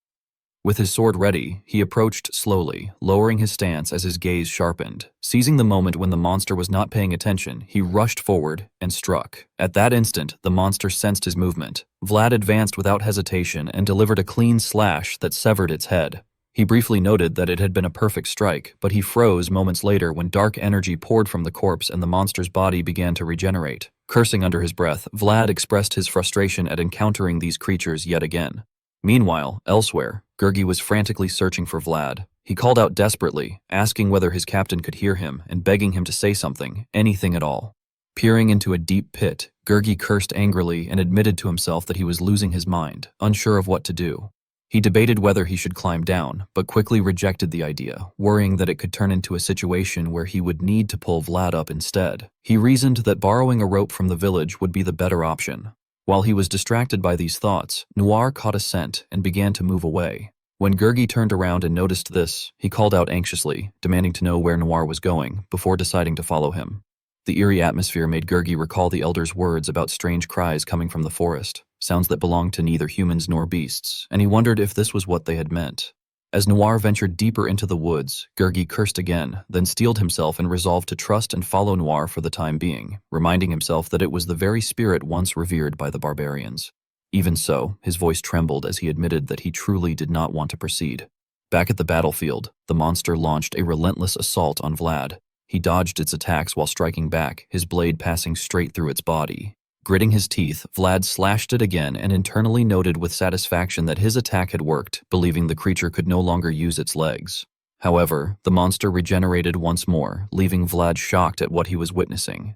With his sword ready, he approached slowly, lowering his stance as his gaze sharpened. Seizing the moment when the monster was not paying attention, he rushed forward and struck. At that instant, the monster sensed his movement. Vlad advanced without hesitation and delivered a clean slash that severed its head. He briefly noted that it had been a perfect strike, but he froze moments later when dark energy poured from the corpse and the monster's body began to regenerate. Cursing under his breath, Vlad expressed his frustration at encountering these creatures yet again. Meanwhile, elsewhere, Gergi was frantically searching for Vlad. He called out desperately, asking whether his captain could hear him and begging him to say something, anything at all. Peering into a deep pit, Gergi cursed angrily and admitted to himself that he was losing his mind, unsure of what to do. He debated whether he should climb down, but quickly rejected the idea, worrying that it could turn into a situation where he would need to pull Vlad up instead. He reasoned that borrowing a rope from the village would be the better option. While he was distracted by these thoughts, Noir caught a scent and began to move away. When Gergi turned around and noticed this, he called out anxiously, demanding to know where Noir was going, before deciding to follow him. The eerie atmosphere made Gergi recall the elder's words about strange cries coming from the forest, sounds that belonged to neither humans nor beasts, and he wondered if this was what they had meant. As Noir ventured deeper into the woods, Gergi cursed again, then steeled himself and resolved to trust and follow Noir for the time being, reminding himself that it was the very spirit once revered by the barbarians. Even so, his voice trembled as he admitted that he truly did not want to proceed. Back at the battlefield, the monster launched a relentless assault on Vlad. He dodged its attacks while striking back, his blade passing straight through its body. Gritting his teeth, Vlad slashed it again and internally noted with satisfaction that his attack had worked, believing the creature could no longer use its legs. However, the monster regenerated once more, leaving Vlad shocked at what he was witnessing.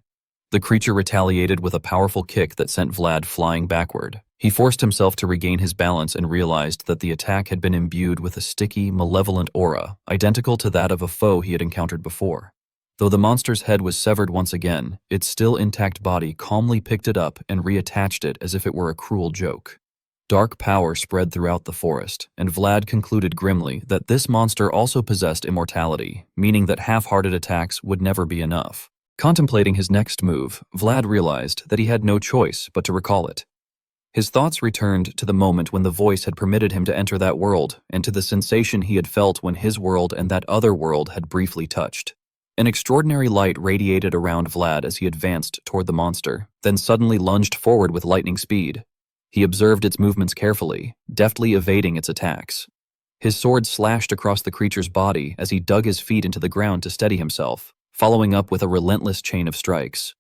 The creature retaliated with a powerful kick that sent Vlad flying backward. He forced himself to regain his balance and realized that the attack had been imbued with a sticky, malevolent aura, identical to that of a foe he had encountered before. Though the monster's head was severed once again, its still intact body calmly picked it up and reattached it as if it were a cruel joke. Dark power spread throughout the forest, and Vlad concluded grimly that this monster also possessed immortality, meaning that half-hearted attacks would never be enough. Contemplating his next move, Vlad realized that he had no choice but to recall it. His thoughts returned to the moment when the voice had permitted him to enter that world, and to the sensation he had felt when his world and that other world had briefly touched. An extraordinary light radiated around Vlad as he advanced toward the monster, then suddenly lunged forward with lightning speed. He observed its movements carefully, deftly evading its attacks. His sword slashed across the creature's body as he dug his feet into the ground to steady himself, following up with a relentless chain of strikes.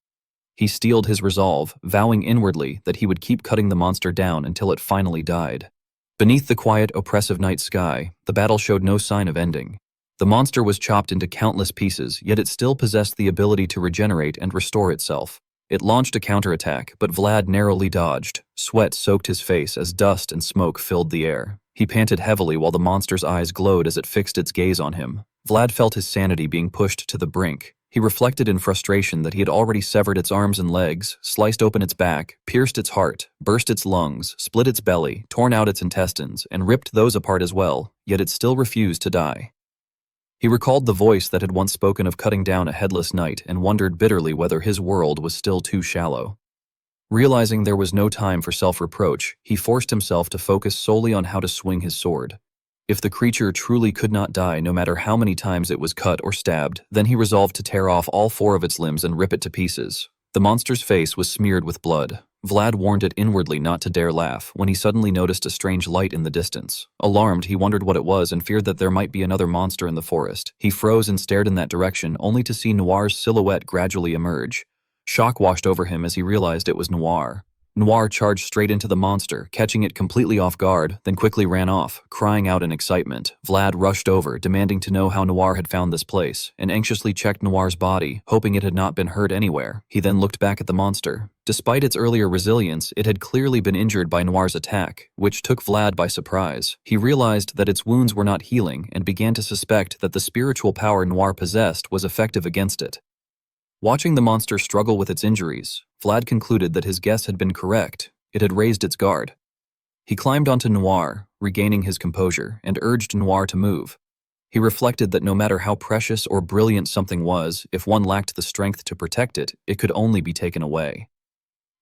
He steeled his resolve, vowing inwardly that he would keep cutting the monster down until it finally died. Beneath the quiet, oppressive night sky, the battle showed no sign of ending. The monster was chopped into countless pieces, yet it still possessed the ability to regenerate and restore itself. It launched a counterattack, but Vlad narrowly dodged. Sweat soaked his face as dust and smoke filled the air. He panted heavily while the monster's eyes glowed as it fixed its gaze on him. Vlad felt his sanity being pushed to the brink. He reflected in frustration that he had already severed its arms and legs, sliced open its back, pierced its heart, burst its lungs, split its belly, torn out its intestines, and ripped those apart as well, yet it still refused to die. He recalled the voice that had once spoken of cutting down a headless knight and wondered bitterly whether his world was still too shallow. Realizing there was no time for self-reproach, he forced himself to focus solely on how to swing his sword. If the creature truly could not die no matter how many times it was cut or stabbed, then he resolved to tear off all 4 of its limbs and rip it to pieces. The monster's face was smeared with blood. Vlad warned it inwardly not to dare laugh when he suddenly noticed a strange light in the distance. Alarmed, he wondered what it was and feared that there might be another monster in the forest. He froze and stared in that direction, only to see Noir's silhouette gradually emerge. Shock washed over him as he realized it was Noir. Noir charged straight into the monster, catching it completely off guard, then quickly ran off, crying out in excitement. Vlad rushed over, demanding to know how Noir had found this place, and anxiously checked Noir's body, hoping it had not been hurt anywhere. He then looked back at the monster. Despite its earlier resilience, it had clearly been injured by Noir's attack, which took Vlad by surprise. He realized that its wounds were not healing and began to suspect that the spiritual power Noir possessed was effective against it. Watching the monster struggle with its injuries, Vlad concluded that his guess had been correct. It had raised its guard. He climbed onto Noir, regaining his composure, and urged Noir to move. He reflected that no matter how precious or brilliant something was, if one lacked the strength to protect it, it could only be taken away.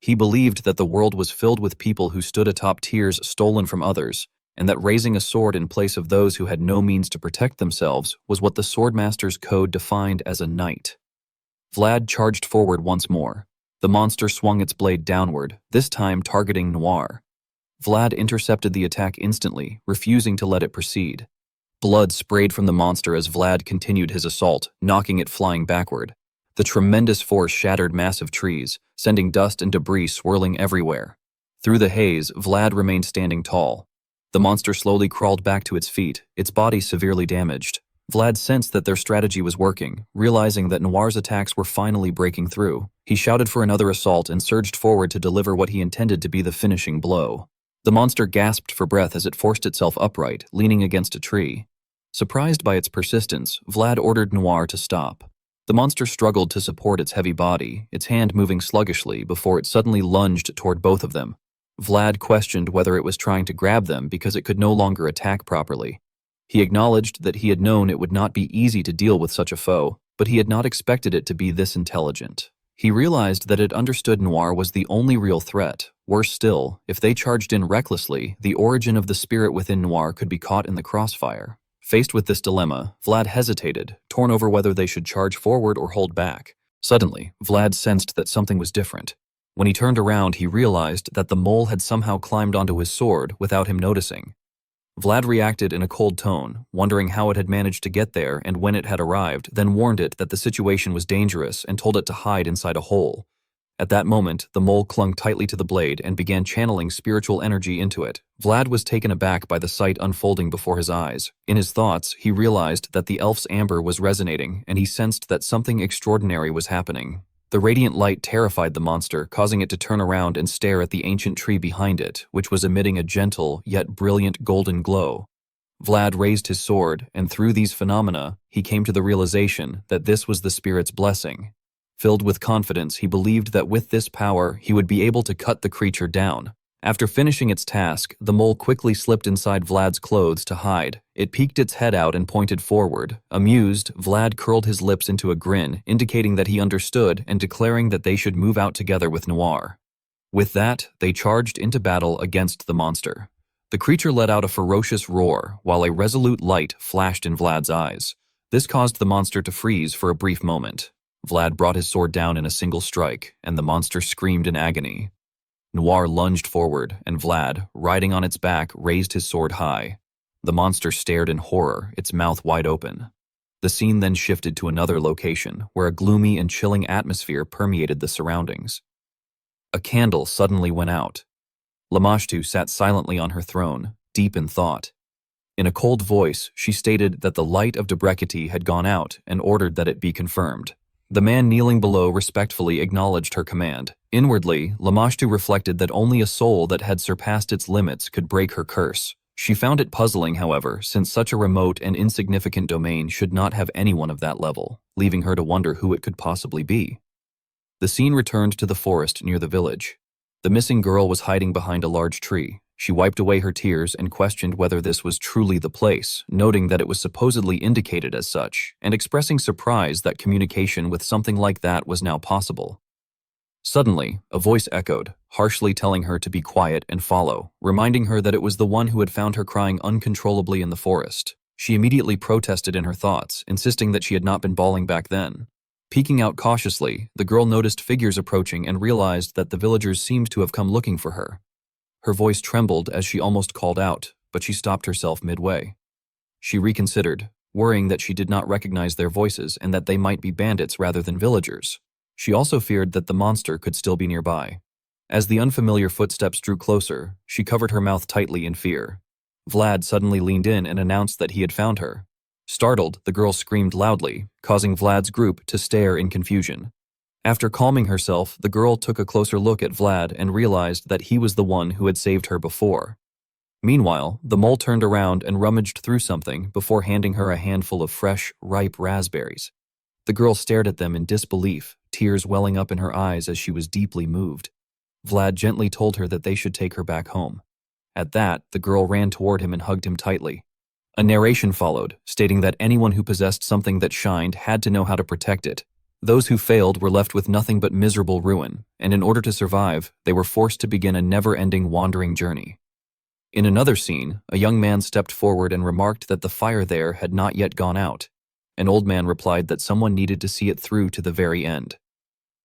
He believed that the world was filled with people who stood atop tiers stolen from others, and that raising a sword in place of those who had no means to protect themselves was what the Swordmaster's code defined as a knight. Vlad charged forward once more. The monster swung its blade downward, this time targeting Noir. Vlad intercepted the attack instantly, refusing to let it proceed. Blood sprayed from the monster as Vlad continued his assault, knocking it flying backward. The tremendous force shattered massive trees, sending dust and debris swirling everywhere. Through the haze, Vlad remained standing tall. The monster slowly crawled back to its feet, its body severely damaged. Vlad sensed that their strategy was working, realizing that Noir's attacks were finally breaking through. He shouted for another assault and surged forward to deliver what he intended to be the finishing blow. The monster gasped for breath as it forced itself upright, leaning against a tree. Surprised by its persistence, Vlad ordered Noir to stop. The monster struggled to support its heavy body, its hand moving sluggishly before it suddenly lunged toward both of them. Vlad questioned whether it was trying to grab them because it could no longer attack properly. He acknowledged that he had known it would not be easy to deal with such a foe, but he had not expected it to be this intelligent. He realized that it understood Noir was the only real threat. Worse still, if they charged in recklessly, the origin of the spirit within Noir could be caught in the crossfire. Faced with this dilemma, Vlad hesitated, torn over whether they should charge forward or hold back. Suddenly, Vlad sensed that something was different. When he turned around, he realized that the mole had somehow climbed onto his sword without him noticing. Vlad reacted in a cold tone, wondering how it had managed to get there and when it had arrived, then warned it that the situation was dangerous and told it to hide inside a hole. At that moment, the mole clung tightly to the blade and began channeling spiritual energy into it. Vlad was taken aback by the sight unfolding before his eyes. In his thoughts, he realized that the elf's amber was resonating, and he sensed that something extraordinary was happening. The radiant light terrified the monster, causing it to turn around and stare at the ancient tree behind it, which was emitting a gentle yet brilliant golden glow. Vlad raised his sword, and through these phenomena, he came to the realization that this was the spirit's blessing. Filled with confidence, he believed that with this power, he would be able to cut the creature down. After finishing its task, the mole quickly slipped inside Vlad's clothes to hide. It peeked its head out and pointed forward. Amused, Vlad curled his lips into a grin, indicating that he understood and declaring that they should move out together with Noir. With that, they charged into battle against the monster. The creature let out a ferocious roar, while a resolute light flashed in Vlad's eyes. This caused the monster to freeze for a brief moment. Vlad brought his sword down in a single strike, and the monster screamed in agony. Noir lunged forward, and Vlad, riding on its back, raised his sword high. The monster stared in horror, its mouth wide open. The scene then shifted to another location, where a gloomy and chilling atmosphere permeated the surroundings. A candle suddenly went out. Lamashtu sat silently on her throne, deep in thought. In a cold voice, she stated that the light of Debrecity had gone out and ordered that it be confirmed. The man kneeling below respectfully acknowledged her command. Inwardly, Lamashtu reflected that only a soul that had surpassed its limits could break her curse. She found it puzzling, however, since such a remote and insignificant domain should not have anyone of that level, leaving her to wonder who it could possibly be. The scene returned to the forest near the village. The missing girl was hiding behind a large tree. She wiped away her tears and questioned whether this was truly the place, noting that it was supposedly indicated as such, and expressing surprise that communication with something like that was now possible. Suddenly, a voice echoed, harshly telling her to be quiet and follow, reminding her that it was the one who had found her crying uncontrollably in the forest. She immediately protested in her thoughts, insisting that she had not been bawling back then. Peeking out cautiously, the girl noticed figures approaching and realized that the villagers seemed to have come looking for her. Her voice trembled as she almost called out, but she stopped herself midway. She reconsidered, worrying that she did not recognize their voices and that they might be bandits rather than villagers. She also feared that the monster could still be nearby. As the unfamiliar footsteps drew closer, she covered her mouth tightly in fear. Vlad suddenly leaned in and announced that he had found her. Startled, the girl screamed loudly, causing Vlad's group to stare in confusion. After calming herself, the girl took a closer look at Vlad and realized that he was the one who had saved her before. Meanwhile, the mole turned around and rummaged through something before handing her a handful of fresh, ripe raspberries. The girl stared at them in disbelief, tears welling up in her eyes as she was deeply moved. Vlad gently told her that they should take her back home. At that, the girl ran toward him and hugged him tightly. A narration followed, stating that anyone who possessed something that shined had to know how to protect it. Those who failed were left with nothing but miserable ruin, and in order to survive, they were forced to begin a never-ending wandering journey. In another scene, a young man stepped forward and remarked that the fire there had not yet gone out. An old man replied that someone needed to see it through to the very end.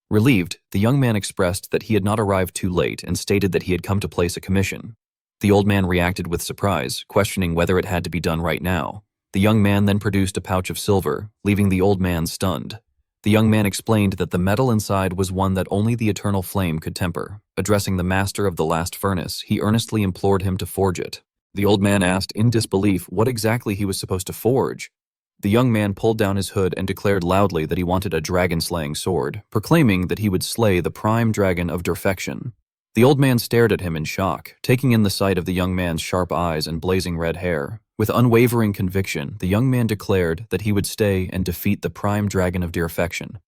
Relieved, the young man expressed that he had not arrived too late and stated that he had come to place a commission. The old man reacted with surprise, questioning whether it had to be done right now. The young man then produced a pouch of silver, leaving the old man stunned. The young man explained that the metal inside was one that only the eternal flame could temper. Addressing the master of the last furnace, he earnestly implored him to forge it. The old man asked in disbelief what exactly he was supposed to forge. The young man pulled down his hood and declared loudly that he wanted a dragon-slaying sword, proclaiming that he would slay the prime dragon of Perfection. The old man stared at him in shock, taking in the sight of the young man's sharp eyes and blazing red hair. With unwavering conviction, the young man declared that he would stay and defeat the prime dragon of Perfection.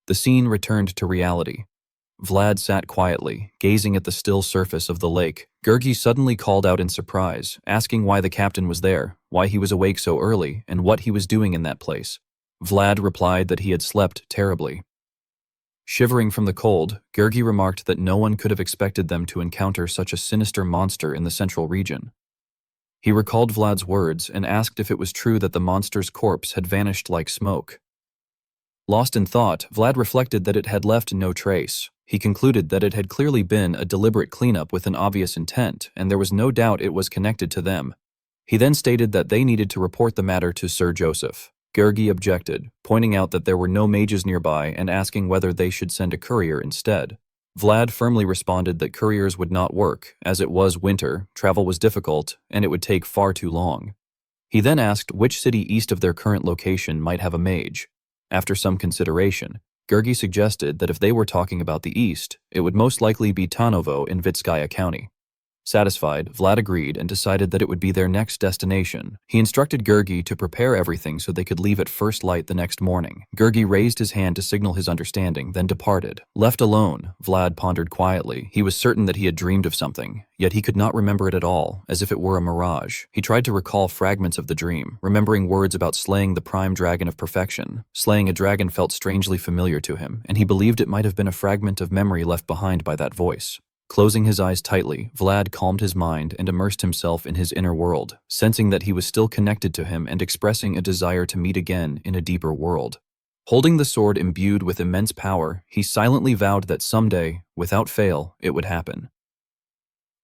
The scene returned to reality. Vlad sat quietly, gazing at the still surface of the lake. Gergi suddenly called out in surprise, asking why the captain was there, why he was awake so early, and what he was doing in that place. Vlad replied that he had slept terribly. Shivering from the cold, Gergi remarked that no one could have expected them to encounter such a sinister monster in the central region. He recalled Vlad's words and asked if it was true that the monster's corpse had vanished like smoke. Lost in thought, Vlad reflected that it had left no trace. He concluded that it had clearly been a deliberate cleanup with an obvious intent, and there was no doubt it was connected to them. He then stated that they needed to report the matter to Sir Joseph. Gergi objected, pointing out that there were no mages nearby and asking whether they should send a courier instead. Vlad firmly responded that couriers would not work, as it was winter, travel was difficult, and it would take far too long. He then asked which city east of their current location might have a mage. After some consideration, Gergi suggested that if they were talking about the east, it would most likely be Tanovo in Vitskaya County. Satisfied, Vlad agreed and decided that it would be their next destination. He instructed Gergi to prepare everything so they could leave at first light the next morning. Gergi raised his hand to signal his understanding, then departed. Left alone, Vlad pondered quietly. He was certain that he had dreamed of something, yet he could not remember it at all, as if it were a mirage. He tried to recall fragments of the dream, remembering words about slaying the prime dragon of Perfection. Slaying a dragon felt strangely familiar to him, and he believed it might have been a fragment of memory left behind by that voice. Closing his eyes tightly, Vlad calmed his mind and immersed himself in his inner world, sensing that he was still connected to him and expressing a desire to meet again in a deeper world. Holding the sword imbued with immense power, he silently vowed that someday, without fail, it would happen.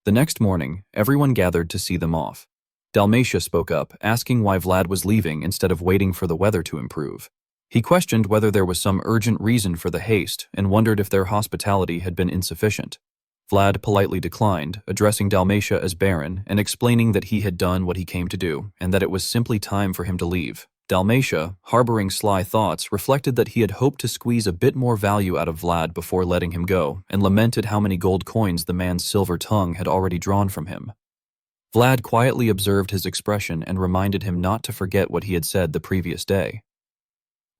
The next morning, everyone gathered to see them off. Dalmatia spoke up, asking why Vlad was leaving instead of waiting for the weather to improve. He questioned whether there was some urgent reason for the haste and wondered if their hospitality had been insufficient. Vlad politely declined, addressing Dalmatia as Baron and explaining that he had done what he came to do and that it was simply time for him to leave. Dalmatia, harboring sly thoughts, reflected that he had hoped to squeeze a bit more value out of Vlad before letting him go and lamented how many gold coins the man's silver tongue had already drawn from him. Vlad quietly observed his expression and reminded him not to forget what he had said the previous day.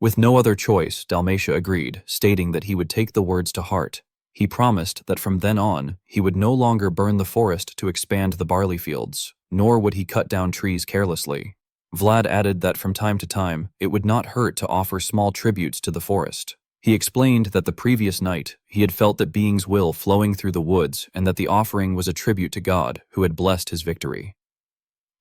With no other choice, Dalmatia agreed, stating that he would take the words to heart. He promised that from then on, he would no longer burn the forest to expand the barley fields, nor would he cut down trees carelessly. Vlad added that from time to time, it would not hurt to offer small tributes to the forest. He explained that the previous night, he had felt that being's will flowing through the woods and that the offering was a tribute to God, who had blessed his victory.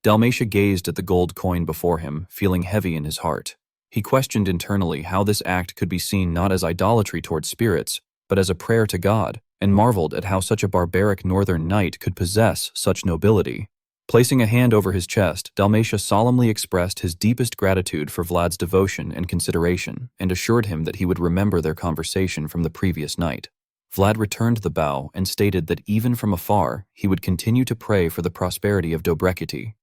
Dalmatia gazed at the gold coin before him, feeling heavy in his heart. He questioned internally how this act could be seen not as idolatry toward spirits, but as a prayer to God, and marveled at how such a barbaric northern knight could possess such nobility. Placing a hand over his chest, Dalmatia solemnly expressed his deepest gratitude for Vlad's devotion and consideration, and assured him that he would remember their conversation from the previous night. Vlad returned the bow and stated that even from afar, he would continue to pray for the prosperity of Dobrekity.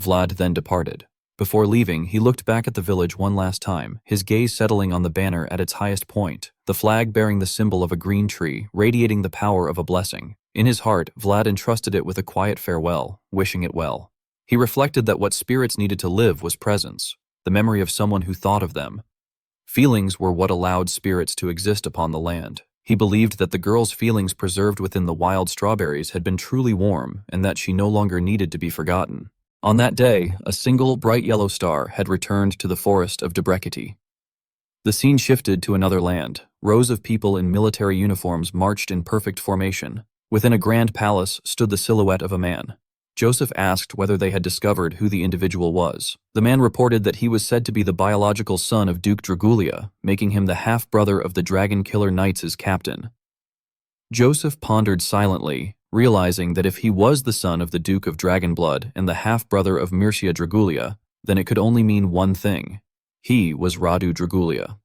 Vlad then departed. Before leaving, he looked back at the village one last time, his gaze settling on the banner at its highest point, the flag bearing the symbol of a green tree, radiating the power of a blessing. In his heart, Vlad entrusted it with a quiet farewell, wishing it well. He reflected that what spirits needed to live was presence, the memory of someone who thought of them. Feelings were what allowed spirits to exist upon the land. He believed that the girl's feelings preserved within the wild strawberries had been truly warm and that she no longer needed to be forgotten. On that day, a single bright yellow star had returned to the forest of Dobrekity. The scene shifted to another land. Rows of people in military uniforms marched in perfect formation. Within a grand palace stood the silhouette of a man. Joseph asked whether they had discovered who the individual was. The man reported that he was said to be the biological son of Duke Dragulia, making him the half-brother of the Dragon Killer Knights' captain. Joseph pondered silently, realizing that if he was the son of the Duke of Dragonblood and the half-brother of Mircea Dragulia, then it could only mean one thing. He was Radu Dragulia.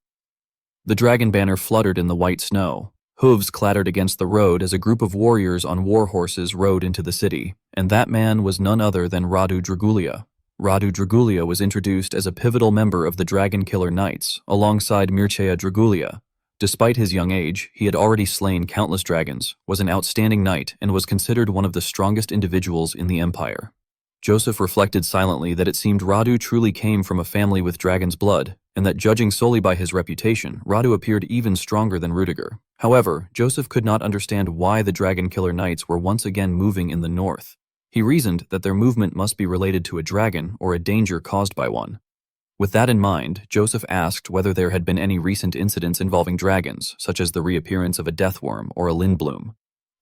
The dragon banner fluttered in the white snow. Hooves clattered against the road as a group of warriors on war horses rode into the city, and that man was none other than Radu Dragulia. Radu Dragulia was introduced as a pivotal member of the Dragon Killer Knights, alongside Mircea Dragulia. Despite his young age, he had already slain countless dragons, was an outstanding knight, and was considered one of the strongest individuals in the empire. Joseph reflected silently that it seemed Radu truly came from a family with dragon's blood, and that judging solely by his reputation, Radu appeared even stronger than Rudiger. However, Joseph could not understand why the Dragon Killer Knights were once again moving in the north. He reasoned that their movement must be related to a dragon or a danger caused by one. With that in mind, Joseph asked whether there had been any recent incidents involving dragons, such as the reappearance of a deathworm or a lindbloom.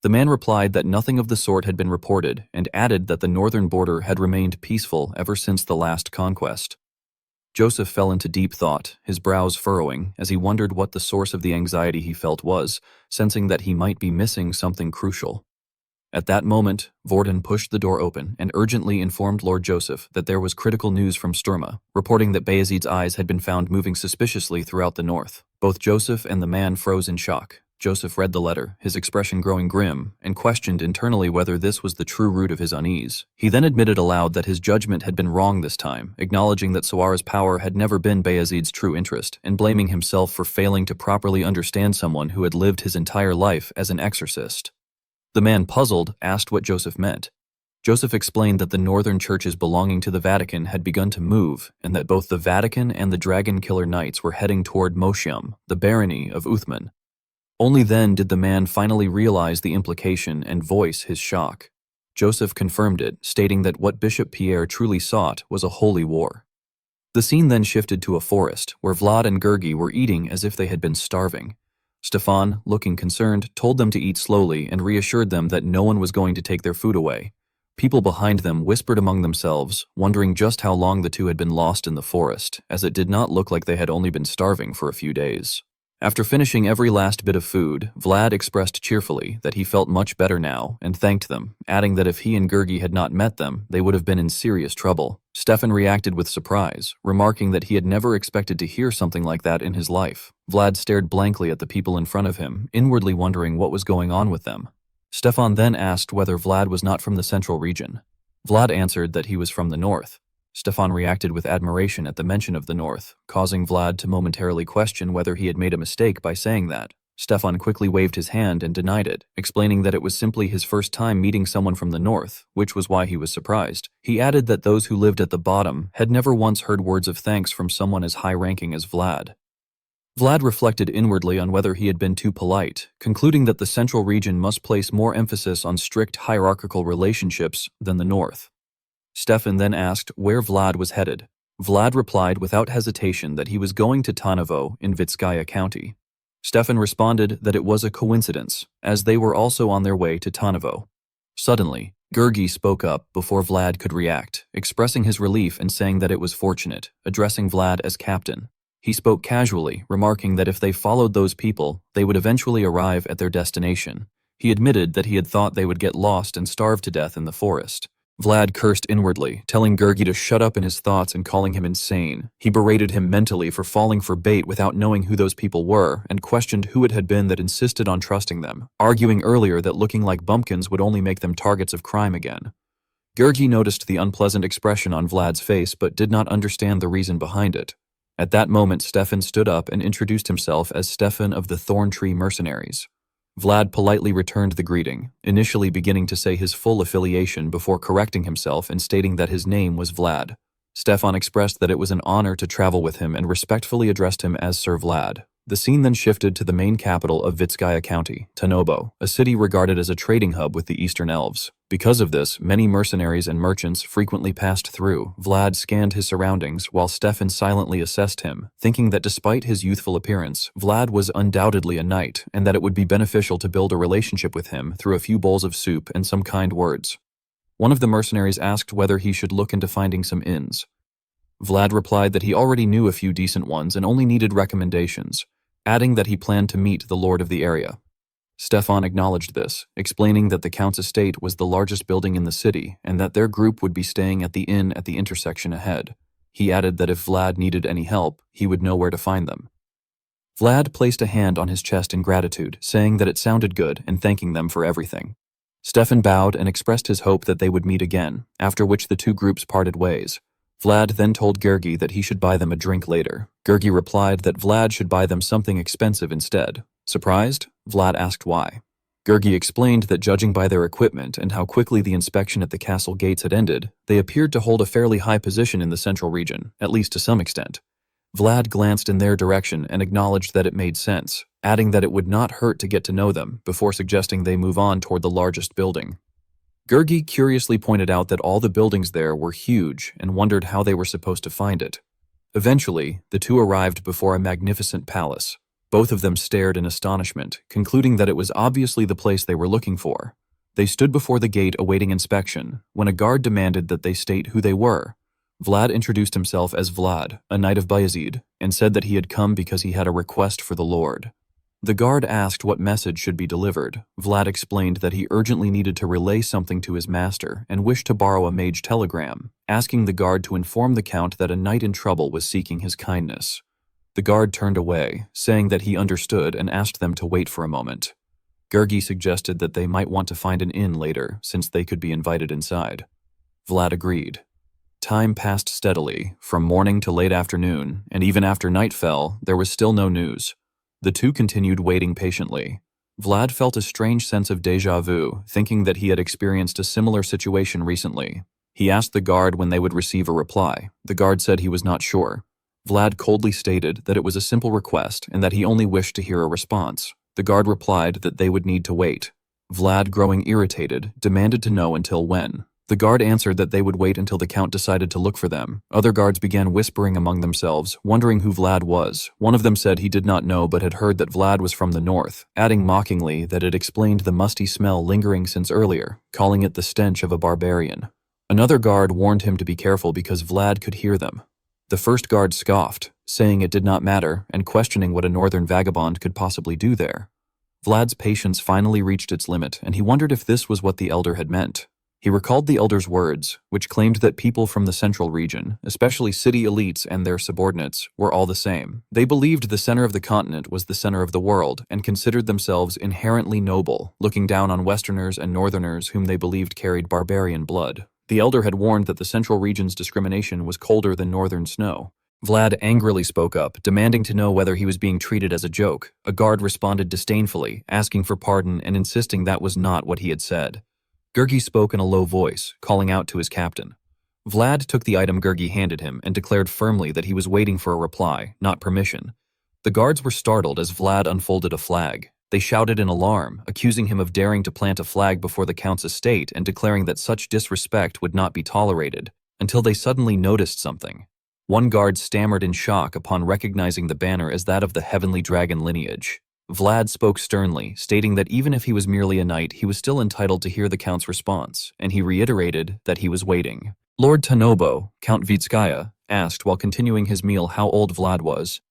The man replied that nothing of the sort had been reported and added that the northern border had remained peaceful ever since the last conquest. Joseph fell into deep thought, his brows furrowing, as he wondered what the source of the anxiety he felt was, sensing that he might be missing something crucial. At that moment, Vorden pushed the door open and urgently informed Lord Joseph that there was critical news from Sturma, reporting that Bayezid's eyes had been found moving suspiciously throughout the north. Both Joseph and the man froze in shock. Joseph read the letter, his expression growing grim, and questioned internally whether this was the true root of his unease. He then admitted aloud that his judgment had been wrong this time, acknowledging that Sawara's power had never been Bayezid's true interest, and blaming himself for failing to properly understand someone who had lived his entire life as an exorcist. The man, puzzled, asked what Joseph meant. Joseph explained that the northern churches belonging to the Vatican had begun to move, and that both the Vatican and the Dragon Killer Knights were heading toward Moshiam, the barony of Uthman. Only then did the man finally realize the implication and voice his shock. Joseph confirmed it, stating that what Bishop Pierre truly sought was a holy war. The scene then shifted to a forest, where Vlad and Gergi were eating as if they had been starving. Stefan, looking concerned, told them to eat slowly and reassured them that no one was going to take their food away. People behind them whispered among themselves, wondering just how long the two had been lost in the forest, as it did not look like they had only been starving for a few days. After finishing every last bit of food, Vlad expressed cheerfully that he felt much better now and thanked them, adding that if he and Gergi had not met them, they would have been in serious trouble. Stefan reacted with surprise, remarking that he had never expected to hear something like that in his life. Vlad stared blankly at the people in front of him, inwardly wondering what was going on with them. Stefan then asked whether Vlad was not from the central region. Vlad answered that he was from the north. Stefan reacted with admiration at the mention of the north, causing Vlad to momentarily question whether he had made a mistake by saying that. Stefan quickly waved his hand and denied it, explaining that it was simply his first time meeting someone from the north, which was why he was surprised. He added that those who lived at the bottom had never once heard words of thanks from someone as high-ranking as Vlad. Vlad reflected inwardly on whether he had been too polite, concluding that the central region must place more emphasis on strict hierarchical relationships than the north. Stefan then asked where Vlad was headed. Vlad replied without hesitation that he was going to Tanovo in Vitskaya County. Stefan responded that it was a coincidence, as they were also on their way to Tanovo. Suddenly, Gergi spoke up before Vlad could react, expressing his relief and saying that it was fortunate, addressing Vlad as captain. He spoke casually, remarking that if they followed those people, they would eventually arrive at their destination. He admitted that he had thought they would get lost and starve to death in the forest. Vlad cursed inwardly, telling Gergi to shut up in his thoughts and calling him insane. He berated him mentally for falling for bait without knowing who those people were and questioned who it had been that insisted on trusting them, arguing earlier that looking like bumpkins would only make them targets of crime again. Gergi noticed the unpleasant expression on Vlad's face but did not understand the reason behind it. At that moment, Stefan stood up and introduced himself as Stefan of the Thorn Tree Mercenaries. Vlad politely returned the greeting, initially beginning to say his full affiliation before correcting himself and stating that his name was Vlad. Stefan expressed that it was an honor to travel with him and respectfully addressed him as Sir Vlad. The scene then shifted to the main capital of Vitskaya County, Tanobo, a city regarded as a trading hub with the Eastern Elves. Because of this, many mercenaries and merchants frequently passed through. Vlad scanned his surroundings while Stefan silently assessed him, thinking that despite his youthful appearance, Vlad was undoubtedly a knight and that it would be beneficial to build a relationship with him through a few bowls of soup and some kind words. One of the mercenaries asked whether he should look into finding some inns. Vlad replied that he already knew a few decent ones and only needed recommendations, adding that he planned to meet the lord of the area. Stefan acknowledged this, explaining that the Count's estate was the largest building in the city and that their group would be staying at the inn at the intersection ahead. He added that if Vlad needed any help, he would know where to find them. Vlad placed a hand on his chest in gratitude, saying that it sounded good and thanking them for everything. Stefan bowed and expressed his hope that they would meet again, after which the two groups parted ways. Vlad then told Gergi that he should buy them a drink later. Gergi replied that Vlad should buy them something expensive instead. Surprised, Vlad asked why. Gergi explained that judging by their equipment and how quickly the inspection at the castle gates had ended, they appeared to hold a fairly high position in the central region, at least to some extent. Vlad glanced in their direction and acknowledged that it made sense, adding that it would not hurt to get to know them before suggesting they move on toward the largest building. Gergi curiously pointed out that all the buildings there were huge and wondered how they were supposed to find it. Eventually, the two arrived before a magnificent palace. Both of them stared in astonishment, concluding that it was obviously the place they were looking for. They stood before the gate awaiting inspection, when a guard demanded that they state who they were. Vlad introduced himself as Vlad, a knight of Bayezid, and said that he had come because he had a request for the Lord. The guard asked what message should be delivered. Vlad explained that he urgently needed to relay something to his master and wished to borrow a mage telegram, asking the guard to inform the Count that a knight in trouble was seeking his kindness. The guard turned away, saying that he understood and asked them to wait for a moment. Gergi suggested that they might want to find an inn later, since they could be invited inside. Vlad agreed. Time passed steadily, from morning to late afternoon, and even after night fell, there was still no news. The two continued waiting patiently. Vlad felt a strange sense of déjà vu, thinking that he had experienced a similar situation recently. He asked the guard when they would receive a reply. The guard said he was not sure. Vlad coldly stated that it was a simple request and that he only wished to hear a response. The guard replied that they would need to wait. Vlad, growing irritated, demanded to know until when. The guard answered that they would wait until the Count decided to look for them. Other guards began whispering among themselves, wondering who Vlad was. One of them said he did not know but had heard that Vlad was from the north, adding mockingly that it explained the musty smell lingering since earlier, calling it the stench of a barbarian. Another guard warned him to be careful because Vlad could hear them. The first guard scoffed, saying it did not matter and questioning what a northern vagabond could possibly do there. Vlad's patience finally reached its limit, and he wondered if this was what the elder had meant. He recalled the elder's words, which claimed that people from the central region, especially city elites and their subordinates, were all the same. They believed the center of the continent was the center of the world and considered themselves inherently noble, looking down on Westerners and Northerners whom they believed carried barbarian blood. The elder had warned that the central region's discrimination was colder than northern snow. Vlad angrily spoke up, demanding to know whether he was being treated as a joke. A guard responded disdainfully, asking for pardon and insisting that was not what he had said. Gurgi spoke in a low voice, calling out to his captain. Vlad took the item Gurgi handed him and declared firmly that he was waiting for a reply, not permission. The guards were startled as Vlad unfolded a flag. They shouted in alarm, accusing him of daring to plant a flag before the Count's estate and declaring that such disrespect would not be tolerated, until they suddenly noticed something. One guard stammered in shock upon recognizing the banner as that of the heavenly dragon lineage. Vlad spoke sternly, stating that even if he was merely a knight, he was still entitled to hear the Count's response, and he reiterated that he was waiting. Lord Tanobo, Count Vitskaya, asked while continuing his meal how old Vlad was.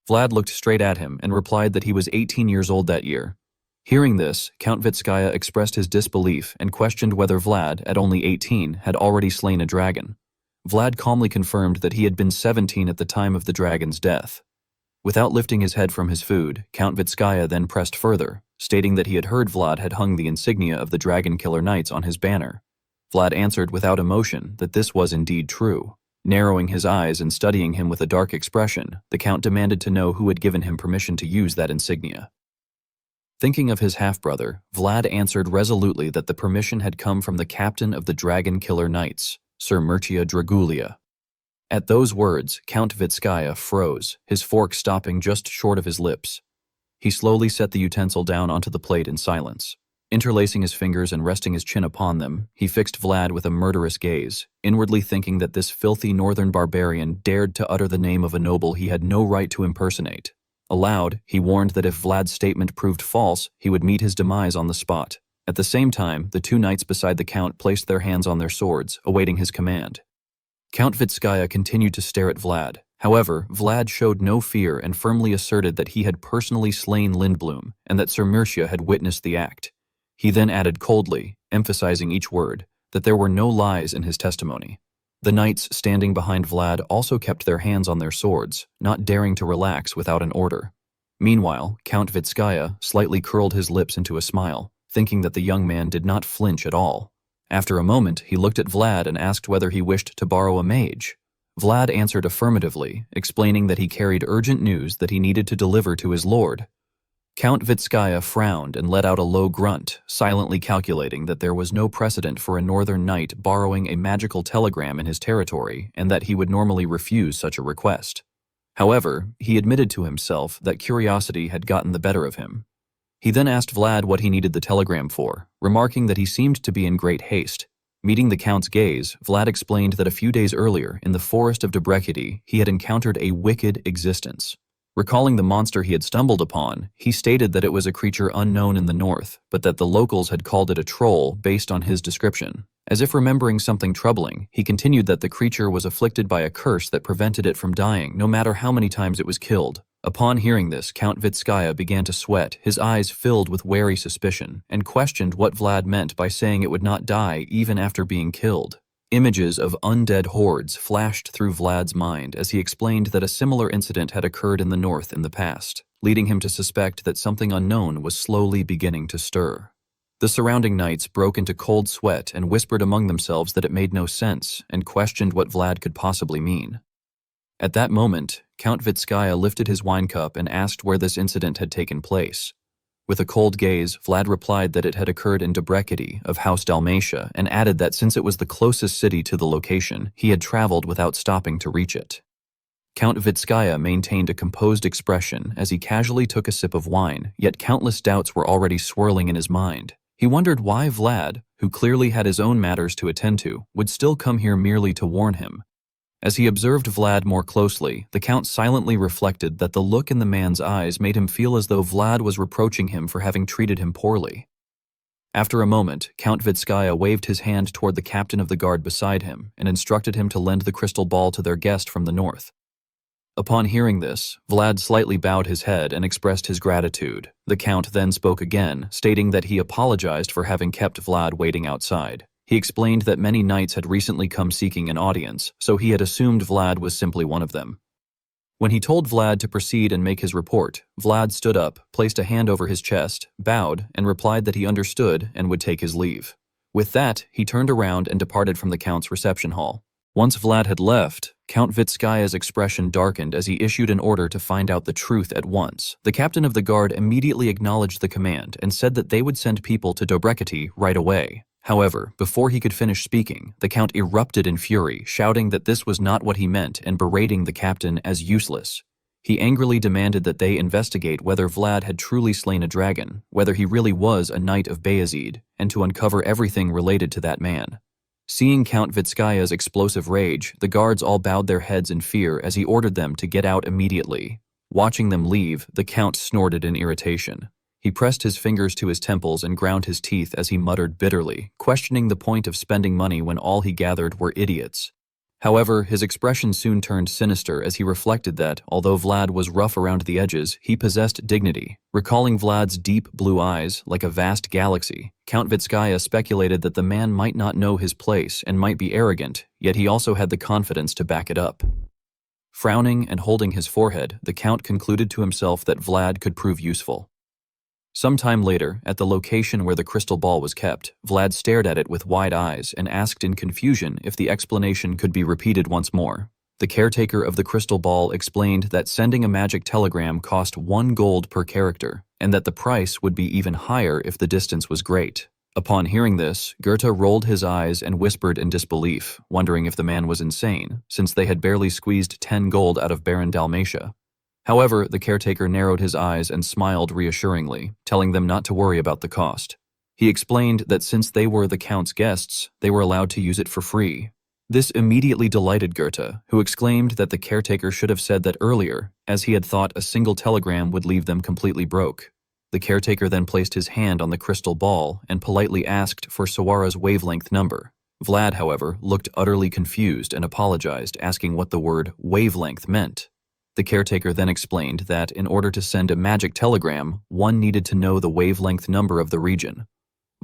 Vlad looked straight at him and replied that he was 18 years old that year. Hearing this, Count Vitskaya expressed his disbelief and questioned whether Vlad, at only 18, had already slain a dragon. Vlad calmly confirmed that he had been 17 at the time of the dragon's death. Without lifting his head from his food, Count Vitskaya then pressed further, stating that he had heard Vlad had hung the insignia of the Dragon Killer Knights on his banner. Vlad answered without emotion that this was indeed true. Narrowing his eyes and studying him with a dark expression, the Count demanded to know who had given him permission to use that insignia. Thinking of his half-brother, Vlad answered resolutely that the permission had come from the captain of the Dragon Killer Knights, Sir Mircea Dragulia. At those words, Count Vitskaya froze, his fork stopping just short of his lips. He slowly set the utensil down onto the plate in silence. Interlacing his fingers and resting his chin upon them, he fixed Vlad with a murderous gaze, inwardly thinking that this filthy northern barbarian dared to utter the name of a noble he had no right to impersonate. Aloud, he warned that if Vlad's statement proved false, he would meet his demise on the spot. At the same time, the two knights beside the Count placed their hands on their swords, awaiting his command. Count Vitskaya continued to stare at Vlad. However, Vlad showed no fear and firmly asserted that he had personally slain Lindblom and that Sir Mircea had witnessed the act. He then added coldly, emphasizing each word, that there were no lies in his testimony. The knights standing behind Vlad also kept their hands on their swords, not daring to relax without an order. Meanwhile, Count Vitskaya slightly curled his lips into a smile, thinking that the young man did not flinch at all. After a moment, he looked at Vlad and asked whether he wished to borrow a mage. Vlad answered affirmatively, explaining that he carried urgent news that he needed to deliver to his lord. Count Vitskaya frowned and let out a low grunt, silently calculating that there was no precedent for a northern knight borrowing a magical telegram in his territory and that he would normally refuse such a request. However, he admitted to himself that curiosity had gotten the better of him. He then asked Vlad what he needed the telegram for, remarking that he seemed to be in great haste. Meeting the Count's gaze, Vlad explained that a few days earlier, in the forest of Debrecity, he had encountered a wicked existence. Recalling the monster he had stumbled upon, he stated that it was a creature unknown in the north, but that the locals had called it a troll based on his description. As if remembering something troubling, he continued that the creature was afflicted by a curse that prevented it from dying no matter how many times it was killed. Upon hearing this, Count Vitskaya began to sweat, his eyes filled with wary suspicion, and questioned what Vlad meant by saying it would not die even after being killed. Images of undead hordes flashed through Vlad's mind as he explained that a similar incident had occurred in the north in the past, leading him to suspect that something unknown was slowly beginning to stir. The surrounding knights broke into cold sweat and whispered among themselves that it made no sense and questioned what Vlad could possibly mean. At that moment, Count Vitskaya lifted his wine cup and asked where this incident had taken place. With a cold gaze, Vlad replied that it had occurred in Debrecity of House Dalmatia and added that since it was the closest city to the location, he had traveled without stopping to reach it. Count Vitskaya maintained a composed expression as he casually took a sip of wine, yet countless doubts were already swirling in his mind. He wondered why Vlad, who clearly had his own matters to attend to, would still come here merely to warn him. As he observed Vlad more closely, the Count silently reflected that the look in the man's eyes made him feel as though Vlad was reproaching him for having treated him poorly. After a moment, Count Vitskaya waved his hand toward the captain of the guard beside him and instructed him to lend the crystal ball to their guest from the north. Upon hearing this, Vlad slightly bowed his head and expressed his gratitude. The Count then spoke again, stating that he apologized for having kept Vlad waiting outside. He explained that many knights had recently come seeking an audience, so he had assumed Vlad was simply one of them. When he told Vlad to proceed and make his report, Vlad stood up, placed a hand over his chest, bowed, and replied that he understood and would take his leave. With that, he turned around and departed from the Count's reception hall. Once Vlad had left, Count Vitskaya's expression darkened as he issued an order to find out the truth at once. The captain of the guard immediately acknowledged the command and said that they would send people to Dobrikety right away. However, before he could finish speaking, the Count erupted in fury, shouting that this was not what he meant and berating the captain as useless. He angrily demanded that they investigate whether Vlad had truly slain a dragon, whether he really was a knight of Bayezid, and to uncover everything related to that man. Seeing Count Vitskaya's explosive rage, the guards all bowed their heads in fear as he ordered them to get out immediately. Watching them leave, the Count snorted in irritation. He pressed his fingers to his temples and ground his teeth as he muttered bitterly, questioning the point of spending money when all he gathered were idiots. However, his expression soon turned sinister as he reflected that, although Vlad was rough around the edges, he possessed dignity. Recalling Vlad's deep blue eyes, like a vast galaxy, Count Vitskaya speculated that the man might not know his place and might be arrogant, yet he also had the confidence to back it up. Frowning and holding his forehead, the Count concluded to himself that Vlad could prove useful. Some time later, at the location where the crystal ball was kept, Vlad stared at it with wide eyes and asked in confusion if the explanation could be repeated once more. The caretaker of the crystal ball explained that sending a magic telegram cost 1 gold per character, and that the price would be even higher if the distance was great. Upon hearing this, Goethe rolled his eyes and whispered in disbelief, wondering if the man was insane, since they had barely squeezed 10 gold out of Baron Dalmatia. However, the caretaker narrowed his eyes and smiled reassuringly, telling them not to worry about the cost. He explained that since they were the Count's guests, they were allowed to use it for free. This immediately delighted Goethe, who exclaimed that the caretaker should have said that earlier, as he had thought a single telegram would leave them completely broke. The caretaker then placed his hand on the crystal ball and politely asked for Sawara's wavelength number. Vlad, however, looked utterly confused and apologized, asking what the word wavelength meant. The caretaker then explained that in order to send a magic telegram, one needed to know the wavelength number of the region.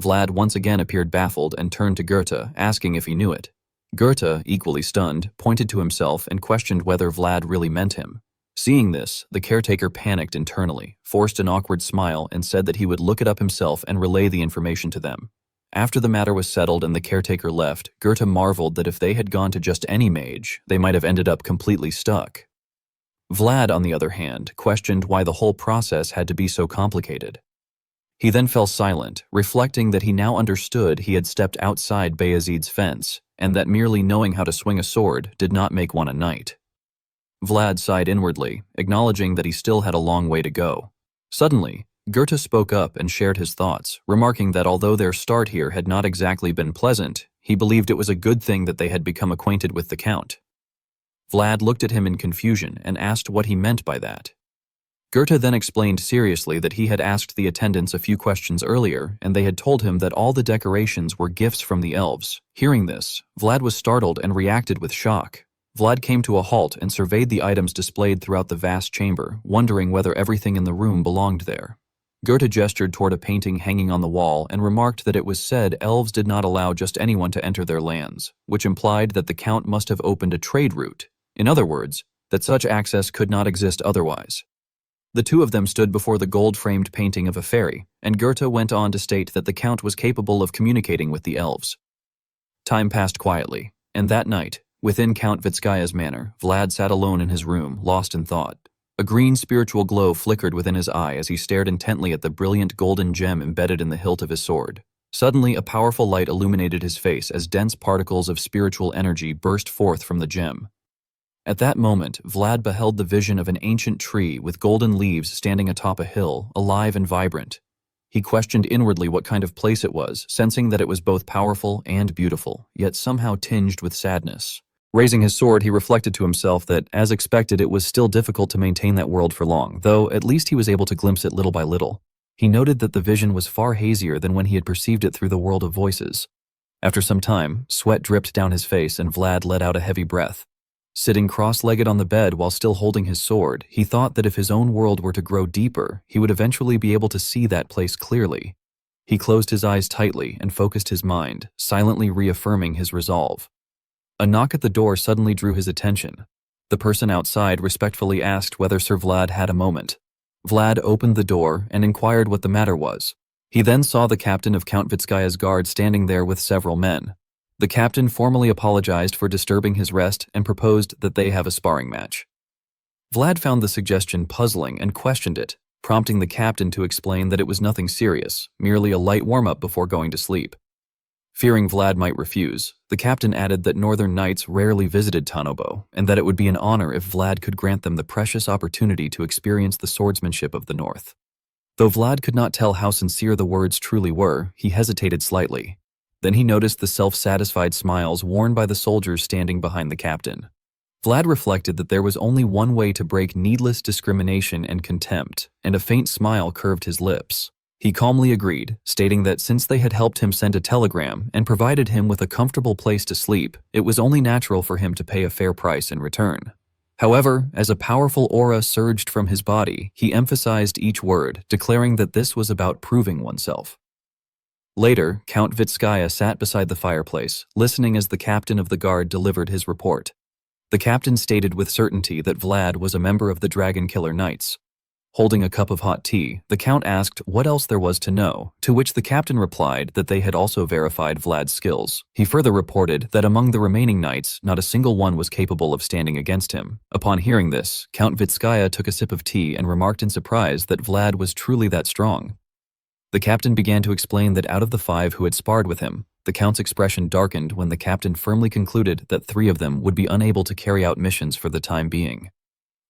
Vlad once again appeared baffled and turned to Goethe, asking if he knew it. Goethe, equally stunned, pointed to himself and questioned whether Vlad really meant him. Seeing this, the caretaker panicked internally, forced an awkward smile, and said that he would look it up himself and relay the information to them. After the matter was settled and the caretaker left, Goethe marveled that if they had gone to just any mage, they might have ended up completely stuck. Vlad, on the other hand, questioned why the whole process had to be so complicated. He then fell silent, reflecting that he now understood he had stepped outside Bayezid's fence, and that merely knowing how to swing a sword did not make one a knight. Vlad sighed inwardly, acknowledging that he still had a long way to go. Suddenly, Goethe spoke up and shared his thoughts, remarking that although their start here had not exactly been pleasant, he believed it was a good thing that they had become acquainted with the Count. Vlad looked at him in confusion and asked what he meant by that. Goethe then explained seriously that he had asked the attendants a few questions earlier, and they had told him that all the decorations were gifts from the elves. Hearing this, Vlad was startled and reacted with shock. Vlad came to a halt and surveyed the items displayed throughout the vast chamber, wondering whether everything in the room belonged there. Goethe gestured toward a painting hanging on the wall and remarked that it was said elves did not allow just anyone to enter their lands, which implied that the Count must have opened a trade route. In other words, that such access could not exist otherwise. The two of them stood before the gold-framed painting of a fairy, and Goethe went on to state that the Count was capable of communicating with the elves. Time passed quietly, and that night, within Count Vitskaya's manor, Vlad sat alone in his room, lost in thought. A green spiritual glow flickered within his eye as he stared intently at the brilliant golden gem embedded in the hilt of his sword. Suddenly, a powerful light illuminated his face as dense particles of spiritual energy burst forth from the gem. At that moment, Vlad beheld the vision of an ancient tree with golden leaves standing atop a hill, alive and vibrant. He questioned inwardly what kind of place it was, sensing that it was both powerful and beautiful, yet somehow tinged with sadness. Raising his sword, he reflected to himself that, as expected, it was still difficult to maintain that world for long, though at least he was able to glimpse it little by little. He noted that the vision was far hazier than when he had perceived it through the world of voices. After some time, sweat dripped down his face and Vlad let out a heavy breath. Sitting cross-legged on the bed while still holding his sword, he thought that if his own world were to grow deeper, he would eventually be able to see that place clearly. He closed his eyes tightly and focused his mind, silently reaffirming his resolve. A knock at the door suddenly drew his attention. The person outside respectfully asked whether Sir Vlad had a moment. Vlad opened the door and inquired what the matter was. He then saw the captain of Count Vitskaya's guard standing there with several men. The captain formally apologized for disturbing his rest and proposed that they have a sparring match. Vlad found the suggestion puzzling and questioned it, prompting the captain to explain that it was nothing serious, merely a light warm-up before going to sleep. Fearing Vlad might refuse, the captain added that northern knights rarely visited Tanobo, and that it would be an honor if Vlad could grant them the precious opportunity to experience the swordsmanship of the north. Though Vlad could not tell how sincere the words truly were, he hesitated slightly. Then he noticed the self-satisfied smiles worn by the soldiers standing behind the captain. Vlad reflected that there was only one way to break needless discrimination and contempt, and a faint smile curved his lips. He calmly agreed, stating that since they had helped him send a telegram and provided him with a comfortable place to sleep, it was only natural for him to pay a fair price in return. However, as a powerful aura surged from his body, he emphasized each word, declaring that this was about proving oneself. Later, Count Vitskaya sat beside the fireplace, listening as the captain of the guard delivered his report. The captain stated with certainty that Vlad was a member of the Dragon Killer Knights. Holding a cup of hot tea, the count asked what else there was to know, to which the captain replied that they had also verified Vlad's skills. He further reported that among the remaining knights, not a single one was capable of standing against him. Upon hearing this, Count Vitskaya took a sip of tea and remarked in surprise that Vlad was truly that strong. The captain began to explain that out of the 5 who had sparred with him, the count's expression darkened when the captain firmly concluded that 3 of them would be unable to carry out missions for the time being.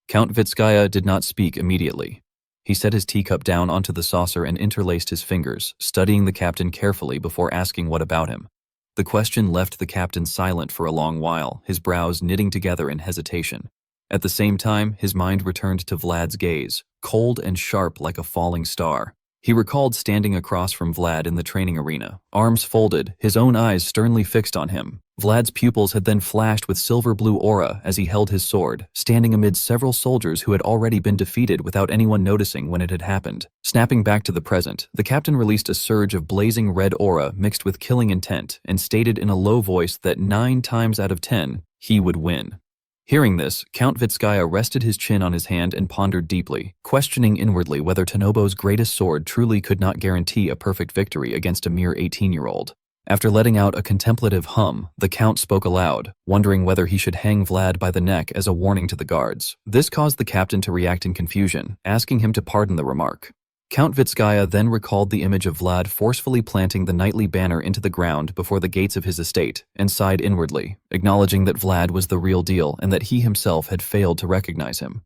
Count Vitskaya did not speak immediately. He set his teacup down onto the saucer and interlaced his fingers, studying the captain carefully before asking what about him. The question left the captain silent for a long while, his brows knitting together in hesitation. At the same time, his mind returned to Vlad's gaze, cold and sharp like a falling star. He recalled standing across from Vlad in the training arena, arms folded, his own eyes sternly fixed on him. Vlad's pupils had then flashed with silver-blue aura as he held his sword, standing amid several soldiers who had already been defeated without anyone noticing when it had happened. Snapping back to the present, the captain released a surge of blazing red aura mixed with killing intent and stated in a low voice that 9 times out of 10, he would win. Hearing this, Count Vitskaya rested his chin on his hand and pondered deeply, questioning inwardly whether Tanobo's greatest sword truly could not guarantee a perfect victory against a mere 18-year-old. After letting out a contemplative hum, the Count spoke aloud, wondering whether he should hang Vlad by the neck as a warning to the guards. This caused the captain to react in confusion, asking him to pardon the remark. Count Vitskaya then recalled the image of Vlad forcefully planting the knightly banner into the ground before the gates of his estate, and sighed inwardly, acknowledging that Vlad was the real deal and that he himself had failed to recognize him.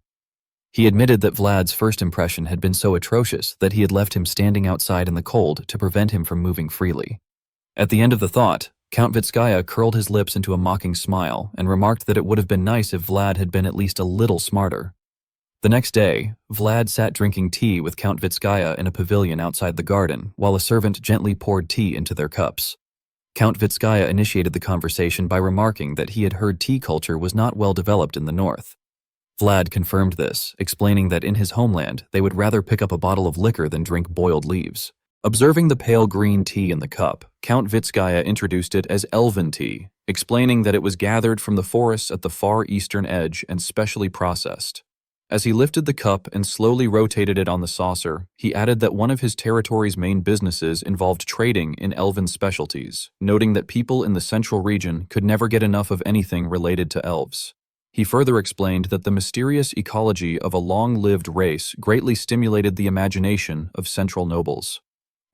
He admitted that Vlad's first impression had been so atrocious that he had left him standing outside in the cold to prevent him from moving freely. At the end of the thought, Count Vitskaya curled his lips into a mocking smile and remarked that it would have been nice if Vlad had been at least a little smarter. The next day, Vlad sat drinking tea with Count Vitskaya in a pavilion outside the garden, while a servant gently poured tea into their cups. Count Vitskaya initiated the conversation by remarking that he had heard tea culture was not well developed in the north. Vlad confirmed this, explaining that in his homeland, they would rather pick up a bottle of liquor than drink boiled leaves. Observing the pale green tea in the cup, Count Vitskaya introduced it as elven tea, explaining that it was gathered from the forests at the far eastern edge and specially processed. As he lifted the cup and slowly rotated it on the saucer, he added that one of his territory's main businesses involved trading in elven specialties, noting that people in the central region could never get enough of anything related to elves. He further explained that the mysterious ecology of a long-lived race greatly stimulated the imagination of central nobles.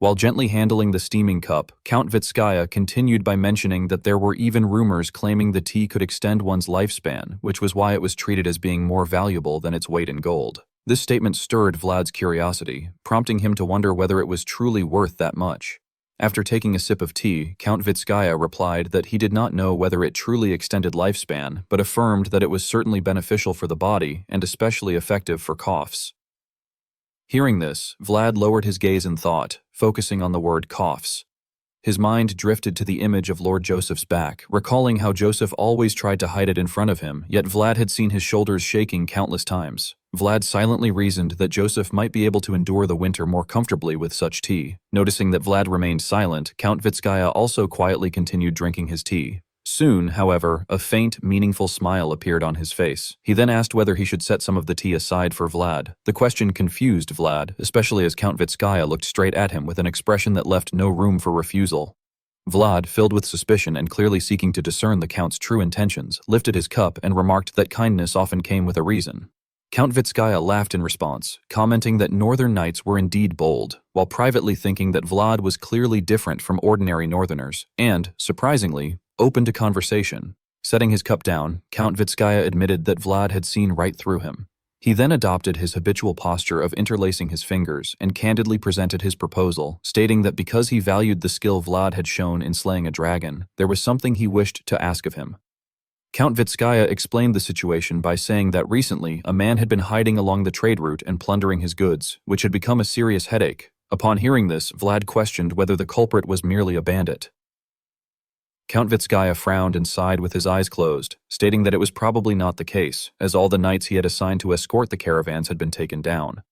While gently handling the steaming cup, Count Vitskaya continued by mentioning that there were even rumors claiming the tea could extend one's lifespan, which was why it was treated as being more valuable than its weight in gold. This statement stirred Vlad's curiosity, prompting him to wonder whether it was truly worth that much. After taking a sip of tea, Count Vitskaya replied that he did not know whether it truly extended lifespan, but affirmed that it was certainly beneficial for the body and especially effective for coughs. Hearing this, Vlad lowered his gaze in thought, focusing on the word coughs. His mind drifted to the image of Lord Joseph's back, recalling how Joseph always tried to hide it in front of him, yet Vlad had seen his shoulders shaking countless times. Vlad silently reasoned that Joseph might be able to endure the winter more comfortably with such tea. Noticing that Vlad remained silent, Count Vitskaya also quietly continued drinking his tea. Soon, however, a faint, meaningful smile appeared on his face. He then asked whether he should set some of the tea aside for Vlad. The question confused Vlad, especially as Count Vitskaya looked straight at him with an expression that left no room for refusal. Vlad, filled with suspicion and clearly seeking to discern the Count's true intentions, lifted his cup and remarked that kindness often came with a reason. Count Vitskaya laughed in response, commenting that northern knights were indeed bold, while privately thinking that Vlad was clearly different from ordinary northerners, and, surprisingly, open to conversation. Setting his cup down, Count Vitskaya admitted that Vlad had seen right through him. He then adopted his habitual posture of interlacing his fingers and candidly presented his proposal, stating that because he valued the skill Vlad had shown in slaying a dragon, there was something he wished to ask of him. Count Vitskaya explained the situation by saying that recently a man had been hiding along the trade route and plundering his goods, which had become a serious headache. Upon hearing this, Vlad questioned whether the culprit was merely a bandit. Count Vitskaya frowned and sighed with his eyes closed, stating that it was probably not the case, as all the knights he had assigned to escort the caravans had been taken down.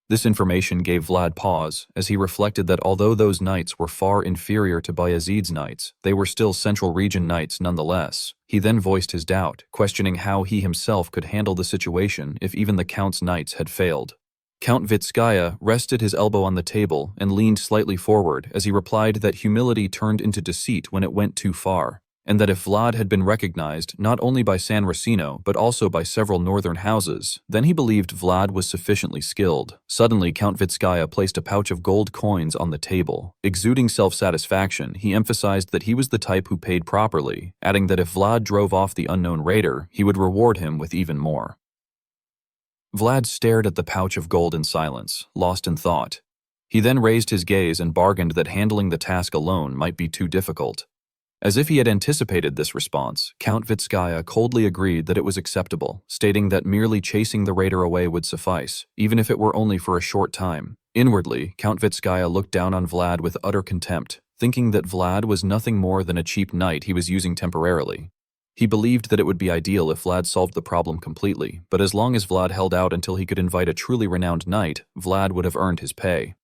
This information gave Vlad pause, as he reflected that although those knights were far inferior to Bayezid's knights, they were still Central Region knights nonetheless. He then voiced his doubt, questioning how he himself could handle the situation if even the Count's knights had failed. Count Vitskaya rested his elbow on the table and leaned slightly forward as he replied that humility turned into deceit when it went too far, and that if Vlad had been recognized not only by San Racino but also by several northern houses, then he believed Vlad was sufficiently skilled. Suddenly, Count Vitskaya placed a pouch of gold coins on the table. Exuding self-satisfaction, he emphasized that he was the type who paid properly, adding that if Vlad drove off the unknown raider, he would reward him with even more. Vlad stared at the pouch of gold in silence, lost in thought. He then raised his gaze and bargained that handling the task alone might be too difficult. As if he had anticipated this response, Count Vitskaya coldly agreed that it was acceptable, stating that merely chasing the raider away would suffice, even if it were only for a short time. Inwardly, Count Vitskaya looked down on Vlad with utter contempt, thinking that Vlad was nothing more than a cheap knight he was using temporarily. He believed that it would be ideal if Vlad solved the problem completely, but as long as Vlad held out until he could invite a truly renowned knight, Vlad would have earned his pay.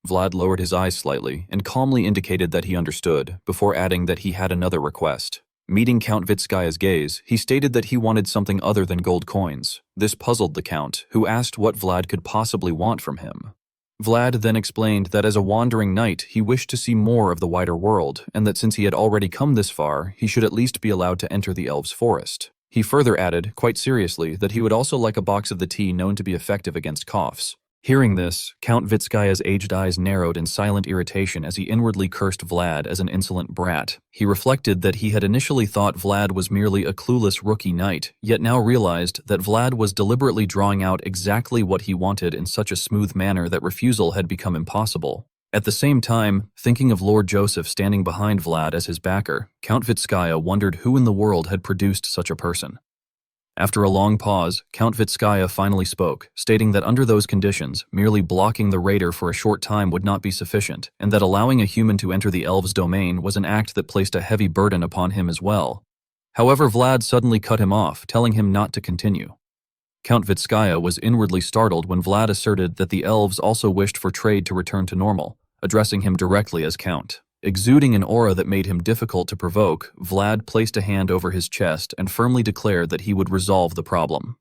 Vlad lowered his eyes slightly and calmly indicated that he understood, before adding that he had another request. Meeting Count Vitskaya's gaze, he stated that he wanted something other than gold coins. This puzzled the Count, who asked what Vlad could possibly want from him. Vlad then explained that as a wandering knight, he wished to see more of the wider world, and that since he had already come this far, he should at least be allowed to enter the elves' forest. He further added, quite seriously, that he would also like a box of the tea known to be effective against coughs. Hearing this, Count Vitskaya's aged eyes narrowed in silent irritation as he inwardly cursed Vlad as an insolent brat. He reflected that he had initially thought Vlad was merely a clueless rookie knight, yet now realized that Vlad was deliberately drawing out exactly what he wanted in such a smooth manner that refusal had become impossible. At the same time, thinking of Lord Joseph standing behind Vlad as his backer, Count Vitskaya wondered who in the world had produced such a person. After a long pause, Count Vitskaya finally spoke, stating that under those conditions, merely blocking the raider for a short time would not be sufficient, and that allowing a human to enter the elves' domain was an act that placed a heavy burden upon him as well. However, Vlad suddenly cut him off, telling him not to continue. Count Vitskaya was inwardly startled when Vlad asserted that the elves also wished for trade to return to normal, addressing him directly as Count. Exuding an aura that made him difficult to provoke, Vlad placed a hand over his chest and firmly declared that he would resolve the problem.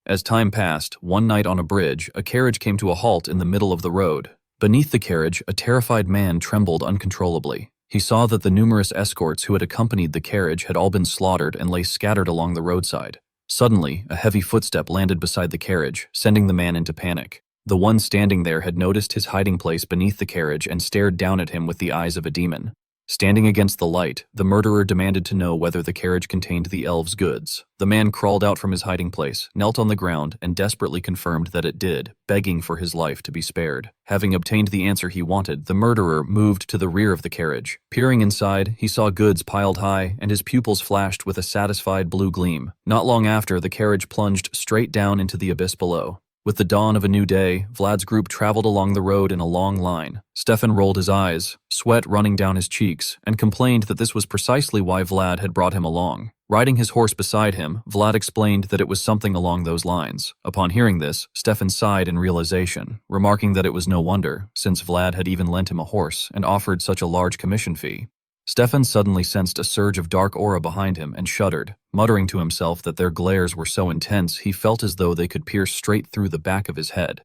As time passed, one night on a bridge, a carriage came to a halt in the middle of the road. Beneath the carriage, a terrified man trembled uncontrollably. He saw that the numerous escorts who had accompanied the carriage had all been slaughtered and lay scattered along the roadside. Suddenly, a heavy footstep landed beside the carriage, sending the man into panic. The one standing there had noticed his hiding place beneath the carriage and stared down at him with the eyes of a demon. Standing against the light, the murderer demanded to know whether the carriage contained the elves' goods. The man crawled out from his hiding place, knelt on the ground, and desperately confirmed that it did, begging for his life to be spared. Having obtained the answer he wanted, the murderer moved to the rear of the carriage. Peering inside, he saw goods piled high, and his pupils flashed with a satisfied blue gleam. Not long after, the carriage plunged straight down into the abyss below. With the dawn of a new day, Vlad's group traveled along the road in a long line. Stefan rolled his eyes, sweat running down his cheeks, and complained that this was precisely why Vlad had brought him along. Riding his horse beside him, Vlad explained that it was something along those lines. Upon hearing this, Stefan sighed in realization, remarking that it was no wonder, since Vlad had even lent him a horse and offered such a large commission fee. Stefan suddenly sensed a surge of dark aura behind him and shuddered, muttering to himself that their glares were so intense he felt as though they could pierce straight through the back of his head.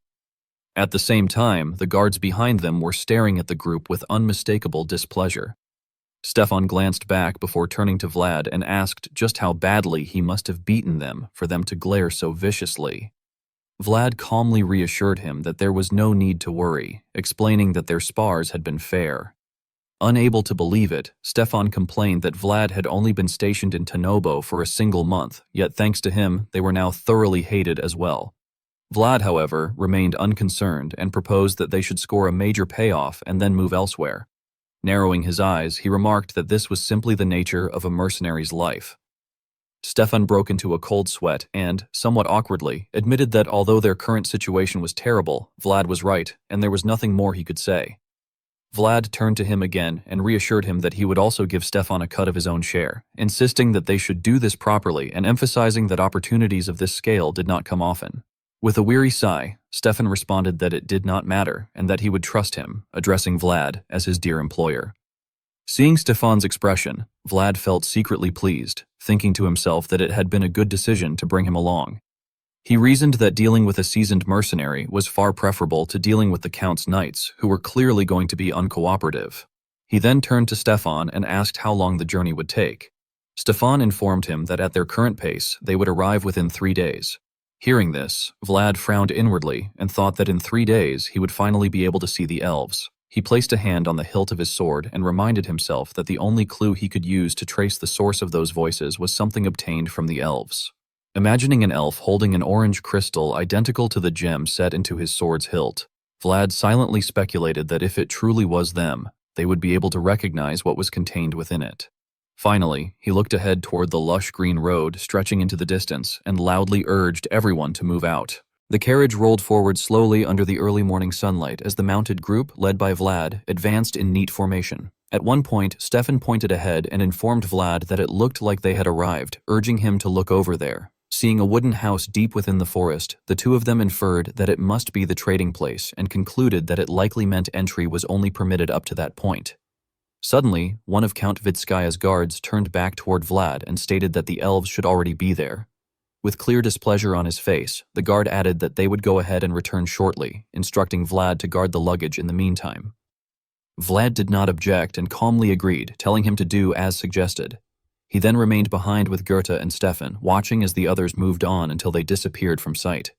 At the same time, the guards behind them were staring at the group with unmistakable displeasure. Stefan glanced back before turning to Vlad and asked just how badly he must have beaten them for them to glare so viciously. Vlad calmly reassured him that there was no need to worry, explaining that their spars had been fair. Unable to believe it, Stefan complained that Vlad had only been stationed in Tanobo for a single month, yet thanks to him, they were now thoroughly hated as well. Vlad, however, remained unconcerned and proposed that they should score a major payoff and then move elsewhere. Narrowing his eyes, he remarked that this was simply the nature of a mercenary's life. Stefan broke into a cold sweat and, somewhat awkwardly, admitted that although their current situation was terrible, Vlad was right, and there was nothing more he could say. Vlad turned to him again and reassured him that he would also give Stefan a cut of his own share, insisting that they should do this properly and emphasizing that opportunities of this scale did not come often. With a weary sigh, Stefan responded that it did not matter and that he would trust him, addressing Vlad as his dear employer. Seeing Stefan's expression, Vlad felt secretly pleased, thinking to himself that it had been a good decision to bring him along. He reasoned that dealing with a seasoned mercenary was far preferable to dealing with the Count's knights, who were clearly going to be uncooperative. He then turned to Stefan and asked how long the journey would take. Stefan informed him that at their current pace, they would arrive within 3 days. Hearing this, Vlad frowned inwardly and thought that in 3 days he would finally be able to see the elves. He placed a hand on the hilt of his sword and reminded himself that the only clue he could use to trace the source of those voices was something obtained from the elves. Imagining an elf holding an orange crystal identical to the gem set into his sword's hilt, Vlad silently speculated that if it truly was them, they would be able to recognize what was contained within it. Finally, he looked ahead toward the lush green road stretching into the distance and loudly urged everyone to move out. The carriage rolled forward slowly under the early morning sunlight as the mounted group, led by Vlad, advanced in neat formation. At one point, Stefan pointed ahead and informed Vlad that it looked like they had arrived, urging him to look over there. Seeing a wooden house deep within the forest, the two of them inferred that it must be the trading place and concluded that it likely meant entry was only permitted up to that point. Suddenly, one of Count Vitskaya's guards turned back toward Vlad and stated that the elves should already be there. With clear displeasure on his face, the guard added that they would go ahead and return shortly, instructing Vlad to guard the luggage in the meantime. Vlad did not object and calmly agreed, telling him to do as suggested. He then remained behind with Goethe and Stefan, watching as the others moved on until they disappeared from sight.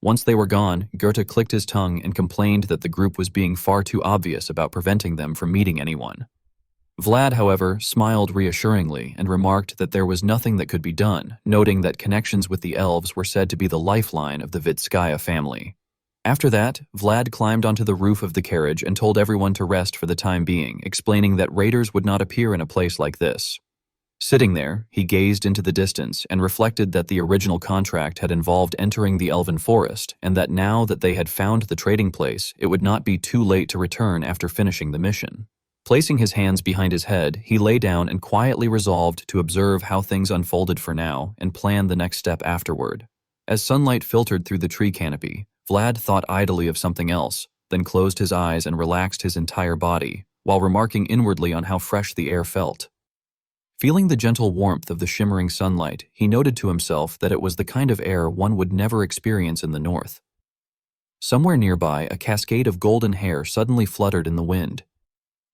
Once they were gone, Goethe clicked his tongue and complained that the group was being far too obvious about preventing them from meeting anyone. Vlad, however, smiled reassuringly and remarked that there was nothing that could be done, noting that connections with the elves were said to be the lifeline of the Vitskaya family. After that, Vlad climbed onto the roof of the carriage and told everyone to rest for the time being, explaining that raiders would not appear in a place like this. Sitting there, he gazed into the distance and reflected that the original contract had involved entering the elven forest, and that now that they had found the trading place, it would not be too late to return after finishing the mission. Placing his hands behind his head, he lay down and quietly resolved to observe how things unfolded for now and plan the next step afterward. As sunlight filtered through the tree canopy, Vlad thought idly of something else, then closed his eyes and relaxed his entire body, while remarking inwardly on how fresh the air felt. Feeling the gentle warmth of the shimmering sunlight, he noted to himself that it was the kind of air one would never experience in the north. Somewhere nearby, a cascade of golden hair suddenly fluttered in the wind.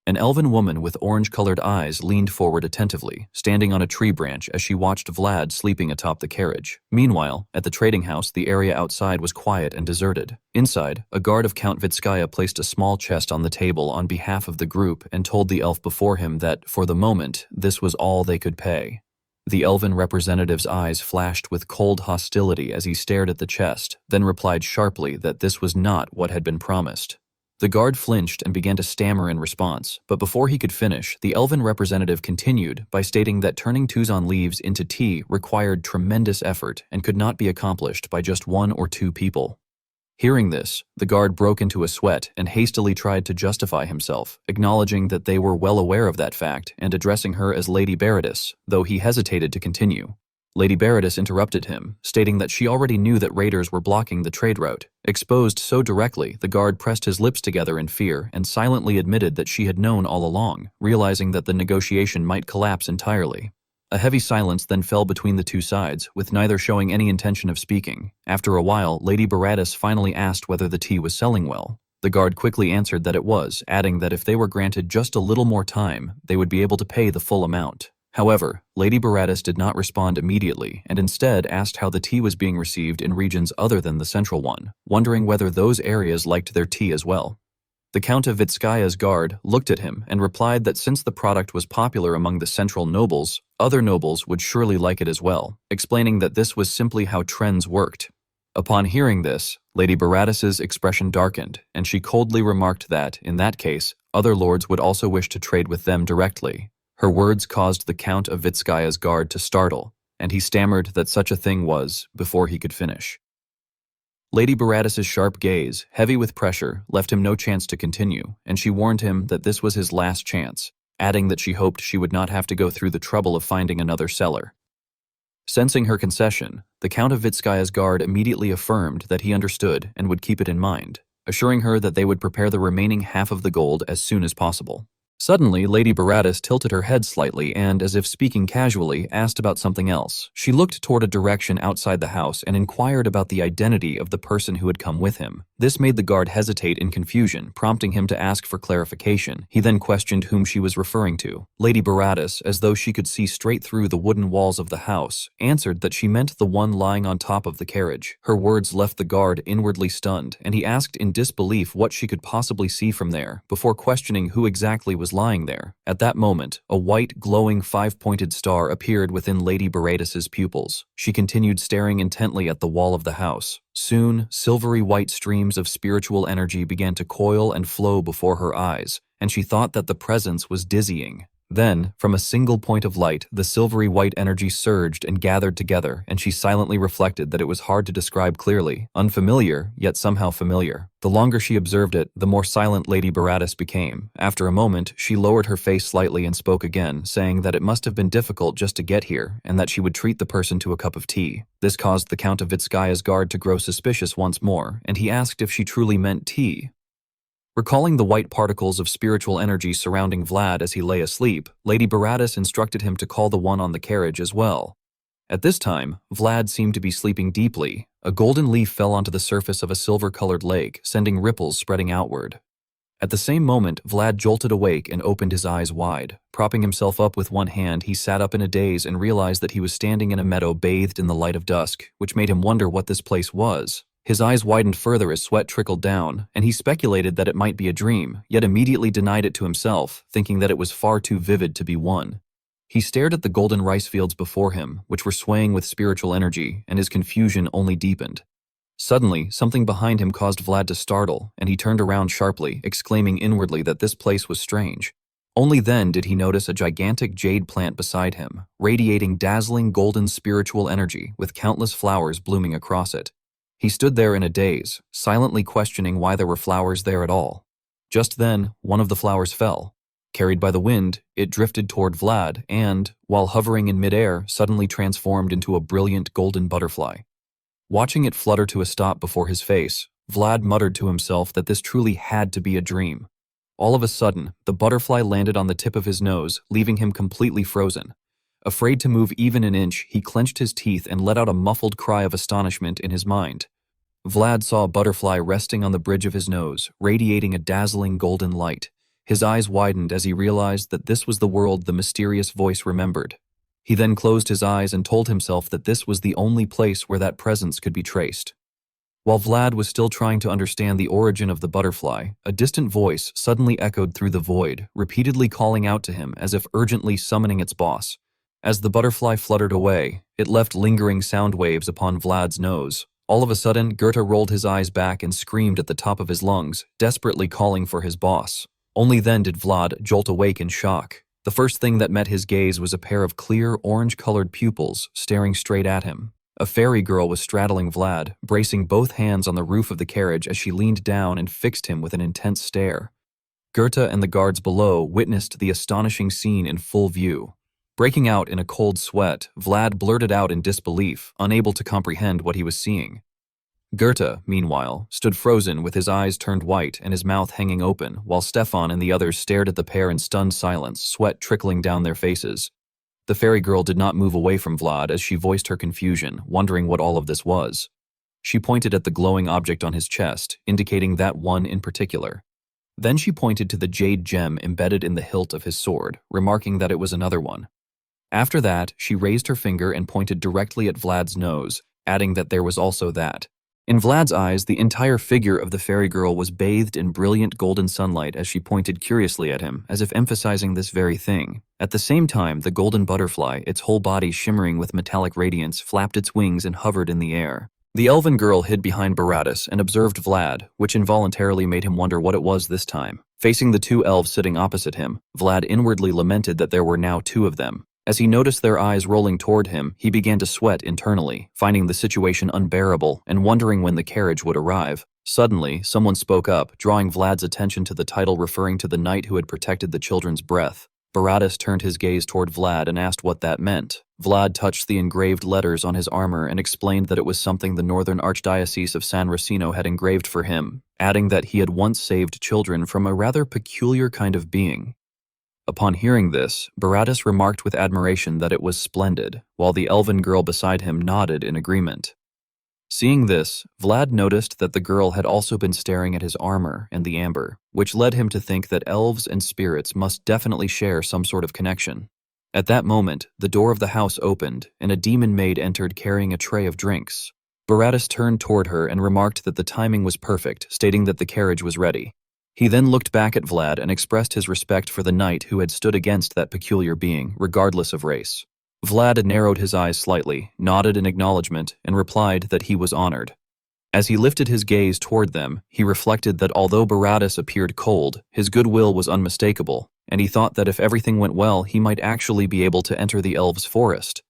An elven woman with orange-colored eyes leaned forward attentively, standing on a tree branch as she watched Vlad sleeping atop the carriage. Meanwhile, at the trading house, the area outside was quiet and deserted. Inside, a guard of Count Vitskaya placed a small chest on the table on behalf of the group and told the elf before him that, for the moment, this was all they could pay. The elven representative's eyes flashed with cold hostility as he stared at the chest, then replied sharply that this was not what had been promised. The guard flinched and began to stammer in response, but before he could finish, the elven representative continued by stating that turning Tuzan leaves into tea required tremendous effort and could not be accomplished by just 1 or 2 people. Hearing this, the guard broke into a sweat and hastily tried to justify himself, acknowledging that they were well aware of that fact and addressing her as Lady Baratus, though he hesitated to continue. Lady Baratus interrupted him, stating that she already knew that raiders were blocking the trade route. Exposed so directly, the guard pressed his lips together in fear and silently admitted that she had known all along, realizing that the negotiation might collapse entirely. A heavy silence then fell between the two sides, with neither showing any intention of speaking. After a while, Lady Baratus finally asked whether the tea was selling well. The guard quickly answered that it was, adding that if they were granted just a little more time, they would be able to pay the full amount. However, Lady Baratus did not respond immediately and instead asked how the tea was being received in regions other than the central one, wondering whether those areas liked their tea as well. The Count of Vitskaya's guard looked at him and replied that since the product was popular among the central nobles, other nobles would surely like it as well, explaining that this was simply how trends worked. Upon hearing this, Lady Baratus's expression darkened, and she coldly remarked that, in that case, other lords would also wish to trade with them directly. Her words caused the Count of Vitskaya's guard to startle, and he stammered that such a thing was before he could finish. Lady Baratus's sharp gaze, heavy with pressure, left him no chance to continue, and she warned him that this was his last chance, adding that she hoped she would not have to go through the trouble of finding another seller. Sensing her concession, the Count of Vitskaya's guard immediately affirmed that he understood and would keep it in mind, assuring her that they would prepare the remaining half of the gold as soon as possible. Suddenly, Lady Baratus tilted her head slightly and, as if speaking casually, asked about something else. She looked toward a direction outside the house and inquired about the identity of the person who had come with him. This made the guard hesitate in confusion, prompting him to ask for clarification. He then questioned whom she was referring to. Lady Baratus, as though she could see straight through the wooden walls of the house, answered that she meant the one lying on top of the carriage. Her words left the guard inwardly stunned, and he asked in disbelief what she could possibly see from there, before questioning who exactly was lying there. At that moment, a white, glowing 5-pointed star appeared within Lady Baratus's pupils. She continued staring intently at the wall of the house. Soon, silvery white streams of spiritual energy began to coil and flow before her eyes, and she thought that the presence was dizzying. Then, from a single point of light, the silvery white energy surged and gathered together, and she silently reflected that it was hard to describe clearly, unfamiliar, yet somehow familiar. The longer she observed it, the more silent Lady Baratus became. After a moment, she lowered her face slightly and spoke again, saying that it must have been difficult just to get here, and that she would treat the person to a cup of tea. This caused the Count of Vitskaya's guard to grow suspicious once more, and he asked if she truly meant tea. Recalling the white particles of spiritual energy surrounding Vlad as he lay asleep, Lady Baratus instructed him to call the one on the carriage as well. At this time, Vlad seemed to be sleeping deeply. A golden leaf fell onto the surface of a silver-colored lake, sending ripples spreading outward. At the same moment, Vlad jolted awake and opened his eyes wide. Propping himself up with one hand, he sat up in a daze and realized that he was standing in a meadow bathed in the light of dusk, which made him wonder what this place was. His eyes widened further as sweat trickled down, and he speculated that it might be a dream, yet immediately denied it to himself, thinking that it was far too vivid to be one. He stared at the golden rice fields before him, which were swaying with spiritual energy, and his confusion only deepened. Suddenly, something behind him caused Vlad to startle, and he turned around sharply, exclaiming inwardly that this place was strange. Only then did he notice a gigantic jade plant beside him, radiating dazzling golden spiritual energy with countless flowers blooming across it. He stood there in a daze, silently questioning why there were flowers there at all. Just then, one of the flowers fell. Carried by the wind, it drifted toward Vlad and, while hovering in midair, suddenly transformed into a brilliant golden butterfly. Watching it flutter to a stop before his face, Vlad muttered to himself that this truly had to be a dream. All of a sudden, the butterfly landed on the tip of his nose, leaving him completely frozen. Afraid to move even an inch, he clenched his teeth and let out a muffled cry of astonishment in his mind. Vlad saw a butterfly resting on the bridge of his nose, radiating a dazzling golden light. His eyes widened as he realized that this was the world the mysterious voice remembered. He then closed his eyes and told himself that this was the only place where that presence could be traced. While Vlad was still trying to understand the origin of the butterfly, a distant voice suddenly echoed through the void, repeatedly calling out to him as if urgently summoning its boss. As the butterfly fluttered away, it left lingering sound waves upon Vlad's nose. All of a sudden, Goethe rolled his eyes back and screamed at the top of his lungs, desperately calling for his boss. Only then did Vlad jolt awake in shock. The first thing that met his gaze was a pair of clear, orange-colored pupils staring straight at him. A fairy girl was straddling Vlad, bracing both hands on the roof of the carriage as she leaned down and fixed him with an intense stare. Goethe and the guards below witnessed the astonishing scene in full view. Breaking out in a cold sweat, Vlad blurted out in disbelief, unable to comprehend what he was seeing. Goethe, meanwhile, stood frozen with his eyes turned white and his mouth hanging open, while Stefan and the others stared at the pair in stunned silence, sweat trickling down their faces. The fairy girl did not move away from Vlad as she voiced her confusion, wondering what all of this was. She pointed at the glowing object on his chest, indicating that one in particular. Then she pointed to the jade gem embedded in the hilt of his sword, remarking that it was another one. After that, she raised her finger and pointed directly at Vlad's nose, adding that there was also that. In Vlad's eyes, the entire figure of the fairy girl was bathed in brilliant golden sunlight as she pointed curiously at him, as if emphasizing this very thing. At the same time, the golden butterfly, its whole body shimmering with metallic radiance, flapped its wings and hovered in the air. The elven girl hid behind Baratus and observed Vlad, which involuntarily made him wonder what it was this time. Facing the two elves sitting opposite him, Vlad inwardly lamented that there were now two of them. As he noticed their eyes rolling toward him, he began to sweat internally, finding the situation unbearable and wondering when the carriage would arrive. Suddenly, someone spoke up, drawing Vlad's attention to the title referring to the knight who had protected the children's breath. Baratus turned his gaze toward Vlad and asked what that meant. Vlad touched the engraved letters on his armor and explained that it was something the Northern Archdiocese of San Racino had engraved for him, adding that he had once saved children from a rather peculiar kind of being. Upon hearing this, Baratus remarked with admiration that it was splendid, while the elven girl beside him nodded in agreement. Seeing this, Vlad noticed that the girl had also been staring at his armor and the amber, which led him to think that elves and spirits must definitely share some sort of connection. At that moment, the door of the house opened, and a demon maid entered carrying a tray of drinks. Baratus turned toward her and remarked that the timing was perfect, stating that the carriage was ready. He then looked back at Vlad and expressed his respect for the knight who had stood against that peculiar being, regardless of race. Vlad narrowed his eyes slightly, nodded in acknowledgement, and replied that he was honored. As he lifted his gaze toward them, he reflected that although Baratus appeared cold, his goodwill was unmistakable, and he thought that if everything went well, he might actually be able to enter the elves' forest.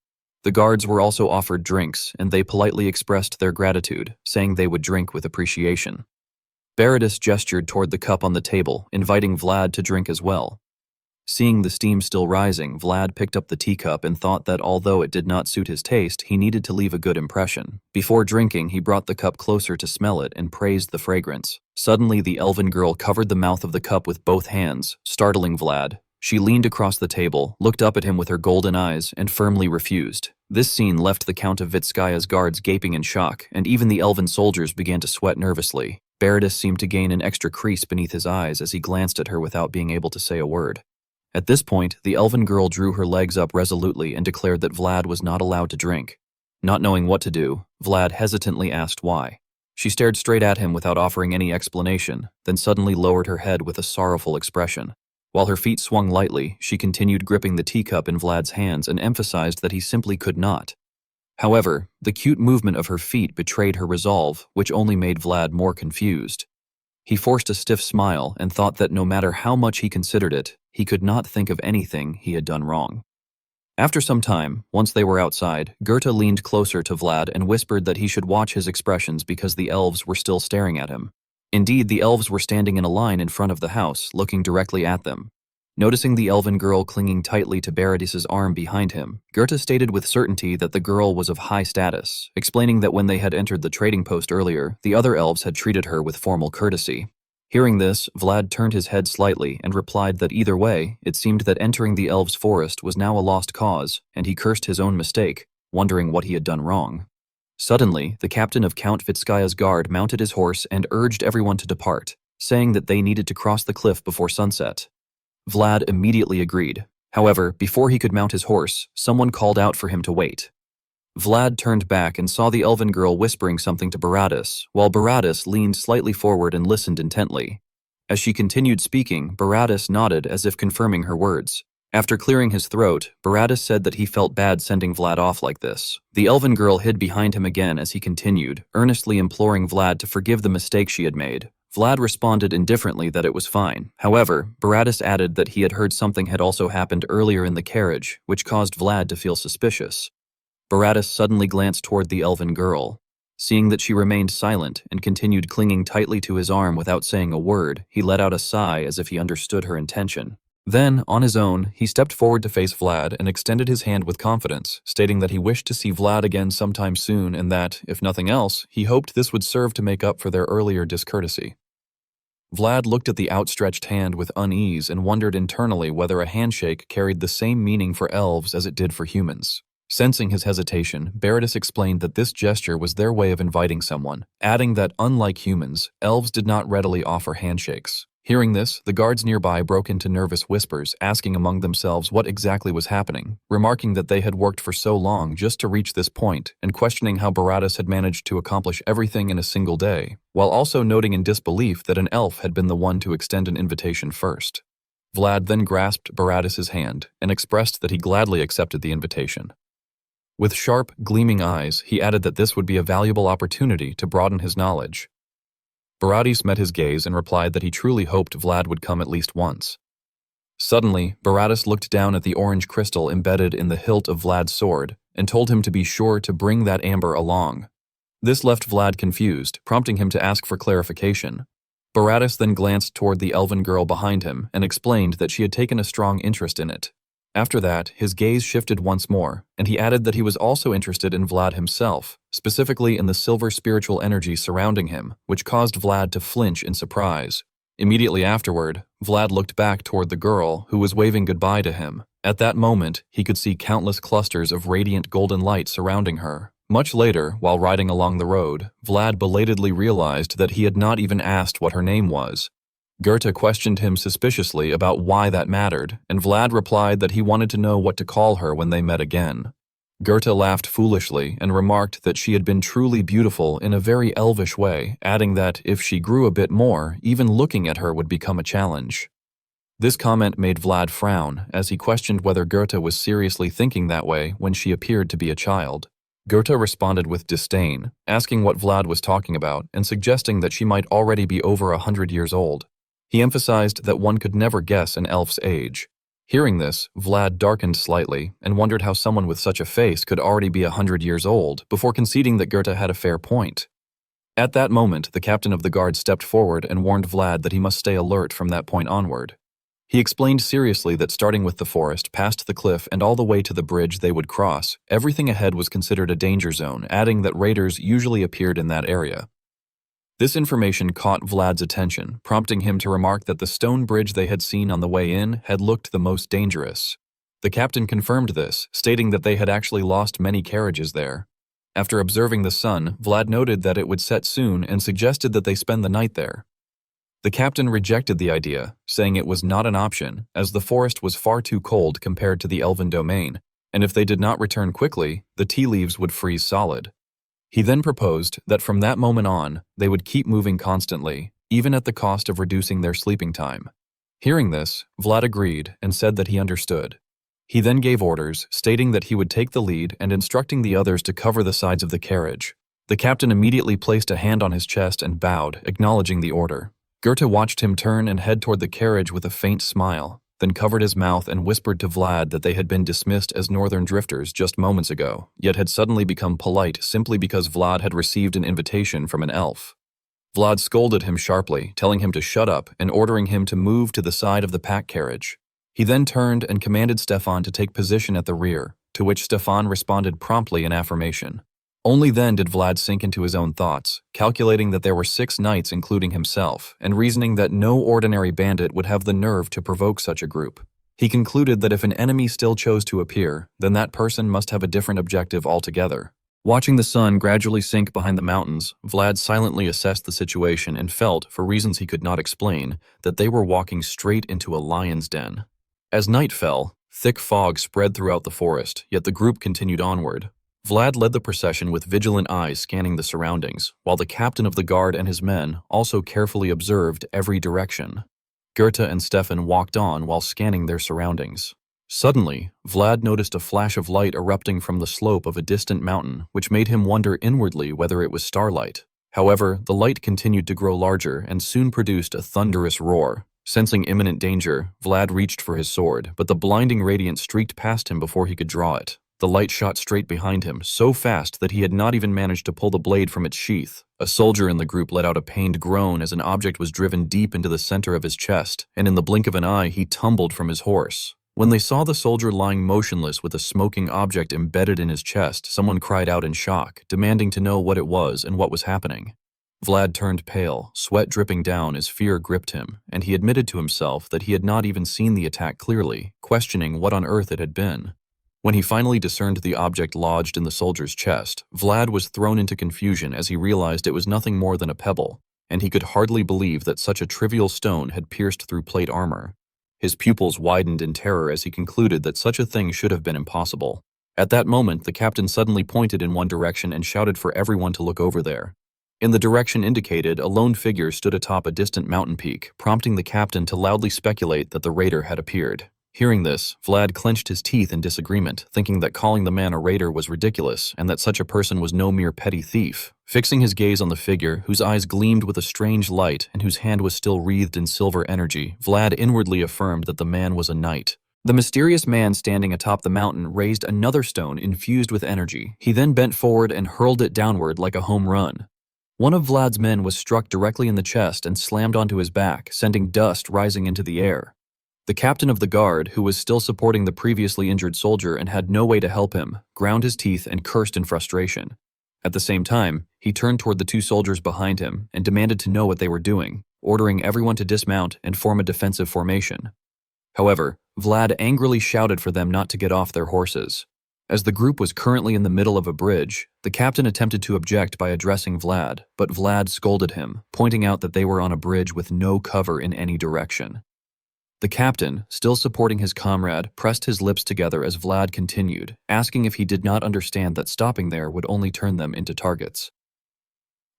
The guards were also offered drinks, and they politely expressed their gratitude, saying they would drink with appreciation. Baratus gestured toward the cup on the table, inviting Vlad to drink as well. Seeing the steam still rising, Vlad picked up the teacup and thought that although it did not suit his taste, he needed to leave a good impression. Before drinking, he brought the cup closer to smell it and praised the fragrance. Suddenly, the elven girl covered the mouth of the cup with both hands, startling Vlad. She leaned across the table, looked up at him with her golden eyes, and firmly refused. This scene left the Count of Vitskaya's guards gaping in shock, and even the elven soldiers began to sweat nervously. Baratus seemed to gain an extra crease beneath his eyes as he glanced at her without being able to say a word. At this point, the elven girl drew her legs up resolutely and declared that Vlad was not allowed to drink. Not knowing what to do, Vlad hesitantly asked why. She stared straight at him without offering any explanation, then suddenly lowered her head with a sorrowful expression. While her feet swung lightly, she continued gripping the teacup in Vlad's hands and emphasized that he simply could not. However, the cute movement of her feet betrayed her resolve, which only made Vlad more confused. He forced a stiff smile and thought that no matter how much he considered it, he could not think of anything he had done wrong. After some time, once they were outside, Goethe leaned closer to Vlad and whispered that he should watch his expressions because the elves were still staring at him. Indeed, the elves were standing in a line in front of the house, looking directly at them. Noticing the elven girl clinging tightly to Baratus's arm behind him, Goethe stated with certainty that the girl was of high status, explaining that when they had entered the trading post earlier, the other elves had treated her with formal courtesy. Hearing this, Vlad turned his head slightly and replied that either way, it seemed that entering the elves' forest was now a lost cause, and he cursed his own mistake, wondering what he had done wrong. Suddenly, the captain of Count Vitskaya's guard mounted his horse and urged everyone to depart. saying that they needed to cross the cliff before sunset. Vlad immediately agreed. However, before he could mount his horse, someone called out for him to wait. Vlad turned back and saw the elven girl whispering something to Baratus, while Baratus leaned slightly forward and listened intently. As she continued speaking, Baratus nodded as if confirming her words. After clearing his throat, Baratus said that he felt bad sending Vlad off like this. The elven girl hid behind him again as he continued, earnestly imploring Vlad to forgive the mistake she had made. Vlad responded indifferently that it was fine. However, Baratus added that he had heard something had also happened earlier in the carriage, which caused Vlad to feel suspicious. Baratus suddenly glanced toward the elven girl. Seeing that she remained silent and continued clinging tightly to his arm without saying a word, he let out a sigh as if he understood her intention. Then, on his own, he stepped forward to face Vlad and extended his hand with confidence, stating that he wished to see Vlad again sometime soon and that, if nothing else, he hoped this would serve to make up for their earlier discourtesy. Vlad looked at the outstretched hand with unease and wondered internally whether a handshake carried the same meaning for elves as it did for humans. Sensing his hesitation, Baratus explained that this gesture was their way of inviting someone, adding that, unlike humans, elves did not readily offer handshakes. Hearing this, the guards nearby broke into nervous whispers, asking among themselves what exactly was happening, remarking that they had worked for so long just to reach this point, and questioning how Baratus had managed to accomplish everything in a single day, while also noting in disbelief that an elf had been the one to extend an invitation first. Vlad then grasped Baratus's hand and expressed that he gladly accepted the invitation. With sharp, gleaming eyes, he added that this would be a valuable opportunity to broaden his knowledge. Baratus met his gaze and replied that he truly hoped Vlad would come at least once. Suddenly, Baratus looked down at the orange crystal embedded in the hilt of Vlad's sword and told him to be sure to bring that amber along. This left Vlad confused, prompting him to ask for clarification. Baratus then glanced toward the elven girl behind him and explained that she had taken a strong interest in it. After that, his gaze shifted once more, and he added that he was also interested in Vlad himself, specifically in the silver spiritual energy surrounding him, which caused Vlad to flinch in surprise. Immediately afterward, Vlad looked back toward the girl, who was waving goodbye to him. At that moment, he could see countless clusters of radiant golden light surrounding her. Much later, while riding along the road, Vlad belatedly realized that he had not even asked what her name was. Goethe questioned him suspiciously about why that mattered, and Vlad replied that he wanted to know what to call her when they met again. Goethe laughed foolishly and remarked that she had been truly beautiful in a very elvish way, adding that if she grew a bit more, even looking at her would become a challenge. This comment made Vlad frown, as he questioned whether Goethe was seriously thinking that way when she appeared to be a child. Goethe responded with disdain, asking what Vlad was talking about and suggesting that she might already be over 100 years old. He emphasized that one could never guess an elf's age. Hearing this, Vlad darkened slightly and wondered how someone with such a face could already be 100 years old, before conceding that Goethe had a fair point. At that moment, the captain of the guard stepped forward and warned Vlad that he must stay alert from that point onward. He explained seriously that starting with the forest, past the cliff, and all the way to the bridge they would cross, everything ahead was considered a danger zone, adding that raiders usually appeared in that area. This information caught Vlad's attention, prompting him to remark that the stone bridge they had seen on the way in had looked the most dangerous. The captain confirmed this, stating that they had actually lost many carriages there. After observing the sun, Vlad noted that it would set soon and suggested that they spend the night there. The captain rejected the idea, saying it was not an option, as the forest was far too cold compared to the elven domain, and if they did not return quickly, the tea leaves would freeze solid. He then proposed that from that moment on, they would keep moving constantly, even at the cost of reducing their sleeping time. Hearing this, Vlad agreed and said that he understood. He then gave orders, stating that he would take the lead and instructing the others to cover the sides of the carriage. The captain immediately placed a hand on his chest and bowed, acknowledging the order. Goethe watched him turn and head toward the carriage with a faint smile, then covered his mouth and whispered to Vlad that they had been dismissed as northern drifters just moments ago, yet had suddenly become polite simply because Vlad had received an invitation from an elf. Vlad scolded him sharply, telling him to shut up and ordering him to move to the side of the pack carriage. He then turned and commanded Stefan to take position at the rear, to which Stefan responded promptly in affirmation. Only then did Vlad sink into his own thoughts, calculating that there were 6 knights including himself, and reasoning that no ordinary bandit would have the nerve to provoke such a group. He concluded that if an enemy still chose to appear, then that person must have a different objective altogether. Watching the sun gradually sink behind the mountains, Vlad silently assessed the situation and felt, for reasons he could not explain, that they were walking straight into a lion's den. As night fell, thick fog spread throughout the forest, yet the group continued onward. Vlad led the procession with vigilant eyes scanning the surroundings, while the captain of the guard and his men also carefully observed every direction. Goethe and Stefan walked on while scanning their surroundings. Suddenly, Vlad noticed a flash of light erupting from the slope of a distant mountain, which made him wonder inwardly whether it was starlight. However, the light continued to grow larger and soon produced a thunderous roar. Sensing imminent danger, Vlad reached for his sword, but the blinding radiance streaked past him before he could draw it. The light shot straight behind him, so fast that he had not even managed to pull the blade from its sheath. A soldier in the group let out a pained groan as an object was driven deep into the center of his chest, and in the blink of an eye, he tumbled from his horse. When they saw the soldier lying motionless with a smoking object embedded in his chest, someone cried out in shock, demanding to know what it was and what was happening. Vlad turned pale, sweat dripping down as fear gripped him, and he admitted to himself that he had not even seen the attack clearly, questioning what on earth it had been. When he finally discerned the object lodged in the soldier's chest, Vlad was thrown into confusion as he realized it was nothing more than a pebble, and he could hardly believe that such a trivial stone had pierced through plate armor. His pupils widened in terror as he concluded that such a thing should have been impossible. At that moment, the captain suddenly pointed in one direction and shouted for everyone to look over there. In the direction indicated, a lone figure stood atop a distant mountain peak, prompting the captain to loudly speculate that the raider had appeared. Hearing this, Vlad clenched his teeth in disagreement, thinking that calling the man a raider was ridiculous and that such a person was no mere petty thief. Fixing his gaze on the figure, whose eyes gleamed with a strange light and whose hand was still wreathed in silver energy, Vlad inwardly affirmed that the man was a knight. The mysterious man standing atop the mountain raised another stone infused with energy. He then bent forward and hurled it downward like a home run. One of Vlad's men was struck directly in the chest and slammed onto his back, sending dust rising into the air. The captain of the guard, who was still supporting the previously injured soldier and had no way to help him, ground his teeth and cursed in frustration. At the same time, he turned toward the two soldiers behind him and demanded to know what they were doing, ordering everyone to dismount and form a defensive formation. However, Vlad angrily shouted for them not to get off their horses. As the group was currently in the middle of a bridge, the captain attempted to object by addressing Vlad, but Vlad scolded him, pointing out that they were on a bridge with no cover in any direction. The captain, still supporting his comrade, pressed his lips together as Vlad continued, asking if he did not understand that stopping there would only turn them into targets.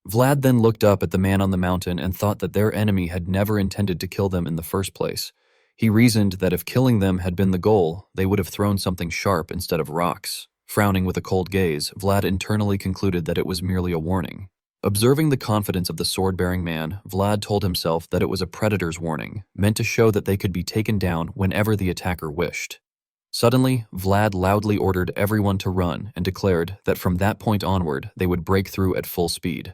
Vlad then looked up at the man on the mountain and thought that their enemy had never intended to kill them in the first place. He reasoned that if killing them had been the goal, they would have thrown something sharp instead of rocks. Frowning with a cold gaze, Vlad internally concluded that it was merely a warning. Observing the confidence of the sword-bearing man, Vlad told himself that it was a predator's warning, meant to show that they could be taken down whenever the attacker wished. Suddenly, Vlad loudly ordered everyone to run and declared that from that point onward, they would break through at full speed.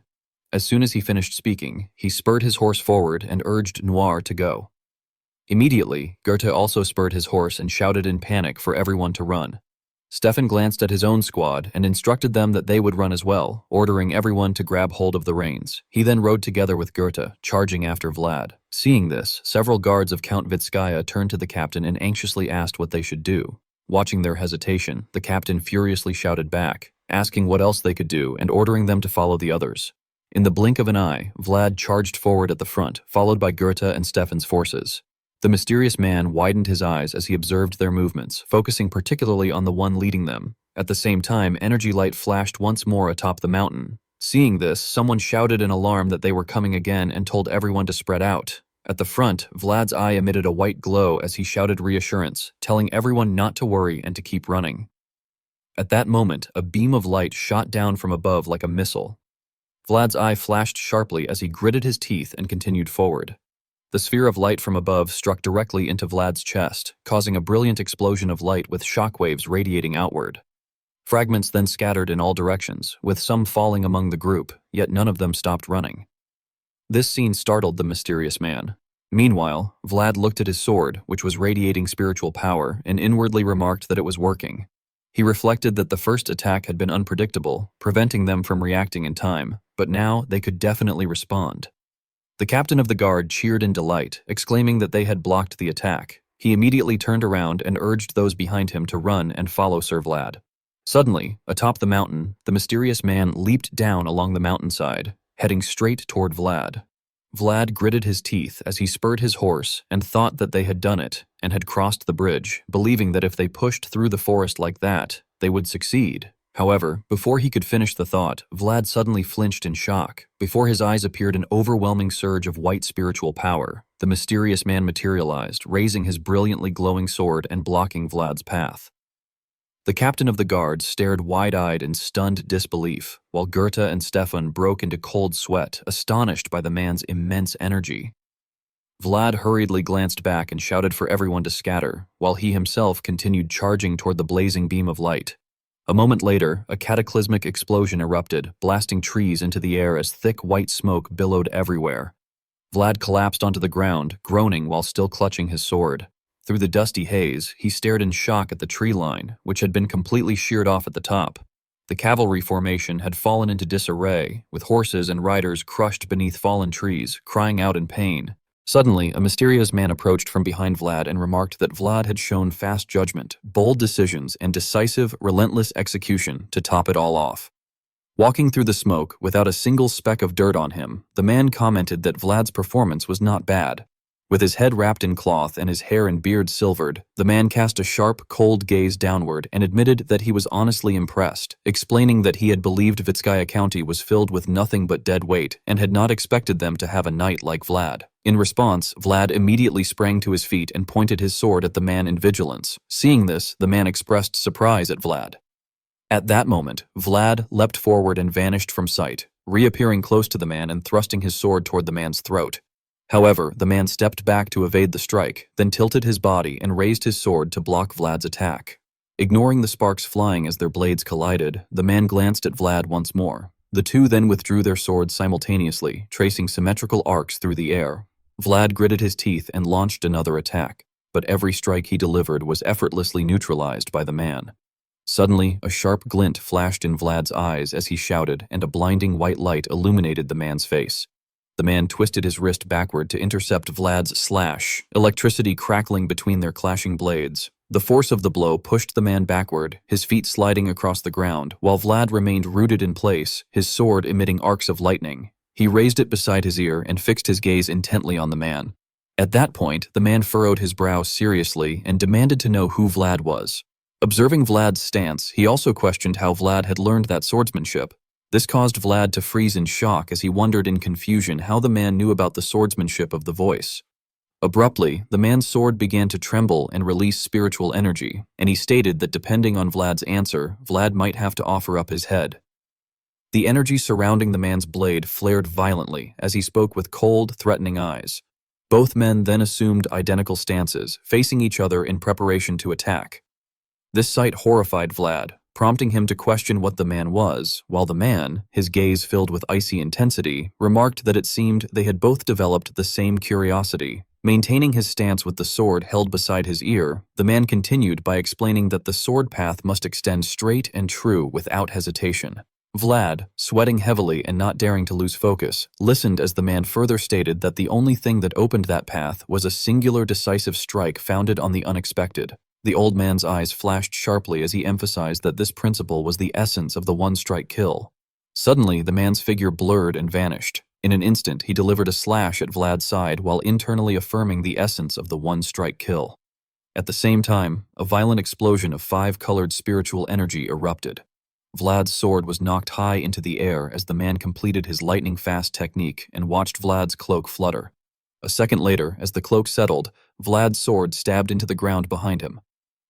As soon as he finished speaking, he spurred his horse forward and urged Noir to go. Immediately, Goethe also spurred his horse and shouted in panic for everyone to run. Stefan glanced at his own squad and instructed them that they would run as well, ordering everyone to grab hold of the reins. He then rode together with Goethe, charging after Vlad. Seeing this, several guards of Count Vitskaya turned to the captain and anxiously asked what they should do. Watching their hesitation, the captain furiously shouted back, asking what else they could do and ordering them to follow the others. In the blink of an eye, Vlad charged forward at the front, followed by Goethe and Stefan's forces. The mysterious man widened his eyes as he observed their movements, focusing particularly on the one leading them. At the same time, energy light flashed once more atop the mountain. Seeing this, someone shouted in alarm that they were coming again and told everyone to spread out. At the front, Vlad's eye emitted a white glow as he shouted reassurance, telling everyone not to worry and to keep running. At that moment, a beam of light shot down from above like a missile. Vlad's eye flashed sharply as he gritted his teeth and continued forward. The sphere of light from above struck directly into Vlad's chest, causing a brilliant explosion of light with shockwaves radiating outward. Fragments then scattered in all directions, with some falling among the group, yet none of them stopped running. This scene startled the mysterious man. Meanwhile, Vlad looked at his sword, which was radiating spiritual power, and inwardly remarked that it was working. He reflected that the first attack had been unpredictable, preventing them from reacting in time, but now they could definitely respond. The captain of the guard cheered in delight, exclaiming that they had blocked the attack. He immediately turned around and urged those behind him to run and follow Sir Vlad. Suddenly, atop the mountain, the mysterious man leaped down along the mountainside, heading straight toward Vlad. Vlad gritted his teeth as he spurred his horse and thought that they had done it and had crossed the bridge, believing that if they pushed through the forest like that, they would succeed. However, before he could finish the thought, Vlad suddenly flinched in shock. Before his eyes appeared an overwhelming surge of white spiritual power. The mysterious man materialized, raising his brilliantly glowing sword and blocking Vlad's path. The captain of the guards stared wide-eyed in stunned disbelief, while Goethe and Stefan broke into cold sweat, astonished by the man's immense energy. Vlad hurriedly glanced back and shouted for everyone to scatter, while he himself continued charging toward the blazing beam of light. A moment later, a cataclysmic explosion erupted, blasting trees into the air as thick white smoke billowed everywhere. Vlad collapsed onto the ground, groaning while still clutching his sword. Through the dusty haze, he stared in shock at the tree line, which had been completely sheared off at the top. The cavalry formation had fallen into disarray, with horses and riders crushed beneath fallen trees, crying out in pain. Suddenly, a mysterious man approached from behind Vlad and remarked that Vlad had shown fast judgment, bold decisions, and decisive, relentless execution to top it all off. Walking through the smoke, without a single speck of dirt on him, the man commented that Vlad's performance was not bad. With his head wrapped in cloth and his hair and beard silvered, the man cast a sharp, cold gaze downward and admitted that he was honestly impressed, explaining that he had believed Vitskaya County was filled with nothing but dead weight and had not expected them to have a knight like Vlad. In response, Vlad immediately sprang to his feet and pointed his sword at the man in vigilance. Seeing this, the man expressed surprise at Vlad. At that moment, Vlad leapt forward and vanished from sight, reappearing close to the man and thrusting his sword toward the man's throat. However, the man stepped back to evade the strike, then tilted his body and raised his sword to block Vlad's attack. Ignoring the sparks flying as their blades collided, the man glanced at Vlad once more. The two then withdrew their swords simultaneously, tracing symmetrical arcs through the air. Vlad gritted his teeth and launched another attack, but every strike he delivered was effortlessly neutralized by the man. Suddenly, a sharp glint flashed in Vlad's eyes as he shouted, and a blinding white light illuminated the man's face. The man twisted his wrist backward to intercept Vlad's slash, electricity crackling between their clashing blades. The force of the blow pushed the man backward, his feet sliding across the ground, while Vlad remained rooted in place, his sword emitting arcs of lightning. He raised it beside his ear and fixed his gaze intently on the man. At that point, the man furrowed his brow seriously and demanded to know who Vlad was. Observing Vlad's stance, he also questioned how Vlad had learned that swordsmanship. This caused Vlad to freeze in shock as he wondered in confusion how the man knew about the swordsmanship of the voice. Abruptly, the man's sword began to tremble and release spiritual energy, and he stated that depending on Vlad's answer, Vlad might have to offer up his head. The energy surrounding the man's blade flared violently as he spoke with cold, threatening eyes. Both men then assumed identical stances, facing each other in preparation to attack. This sight horrified Vlad, prompting him to question what the man was, while the man, his gaze filled with icy intensity, remarked that it seemed they had both developed the same curiosity. Maintaining his stance with the sword held beside his ear, the man continued by explaining that the sword path must extend straight and true without hesitation. Vlad, sweating heavily and not daring to lose focus, listened as the man further stated that the only thing that opened that path was a singular decisive strike founded on the unexpected. The old man's eyes flashed sharply as he emphasized that this principle was the essence of the one-strike kill. Suddenly, the man's figure blurred and vanished. In an instant, he delivered a slash at Vlad's side while internally affirming the essence of the one-strike kill. At the same time, a violent explosion of five-colored spiritual energy erupted. Vlad's sword was knocked high into the air as the man completed his lightning-fast technique and watched Vlad's cloak flutter. A second later, as the cloak settled, Vlad's sword stabbed into the ground behind him.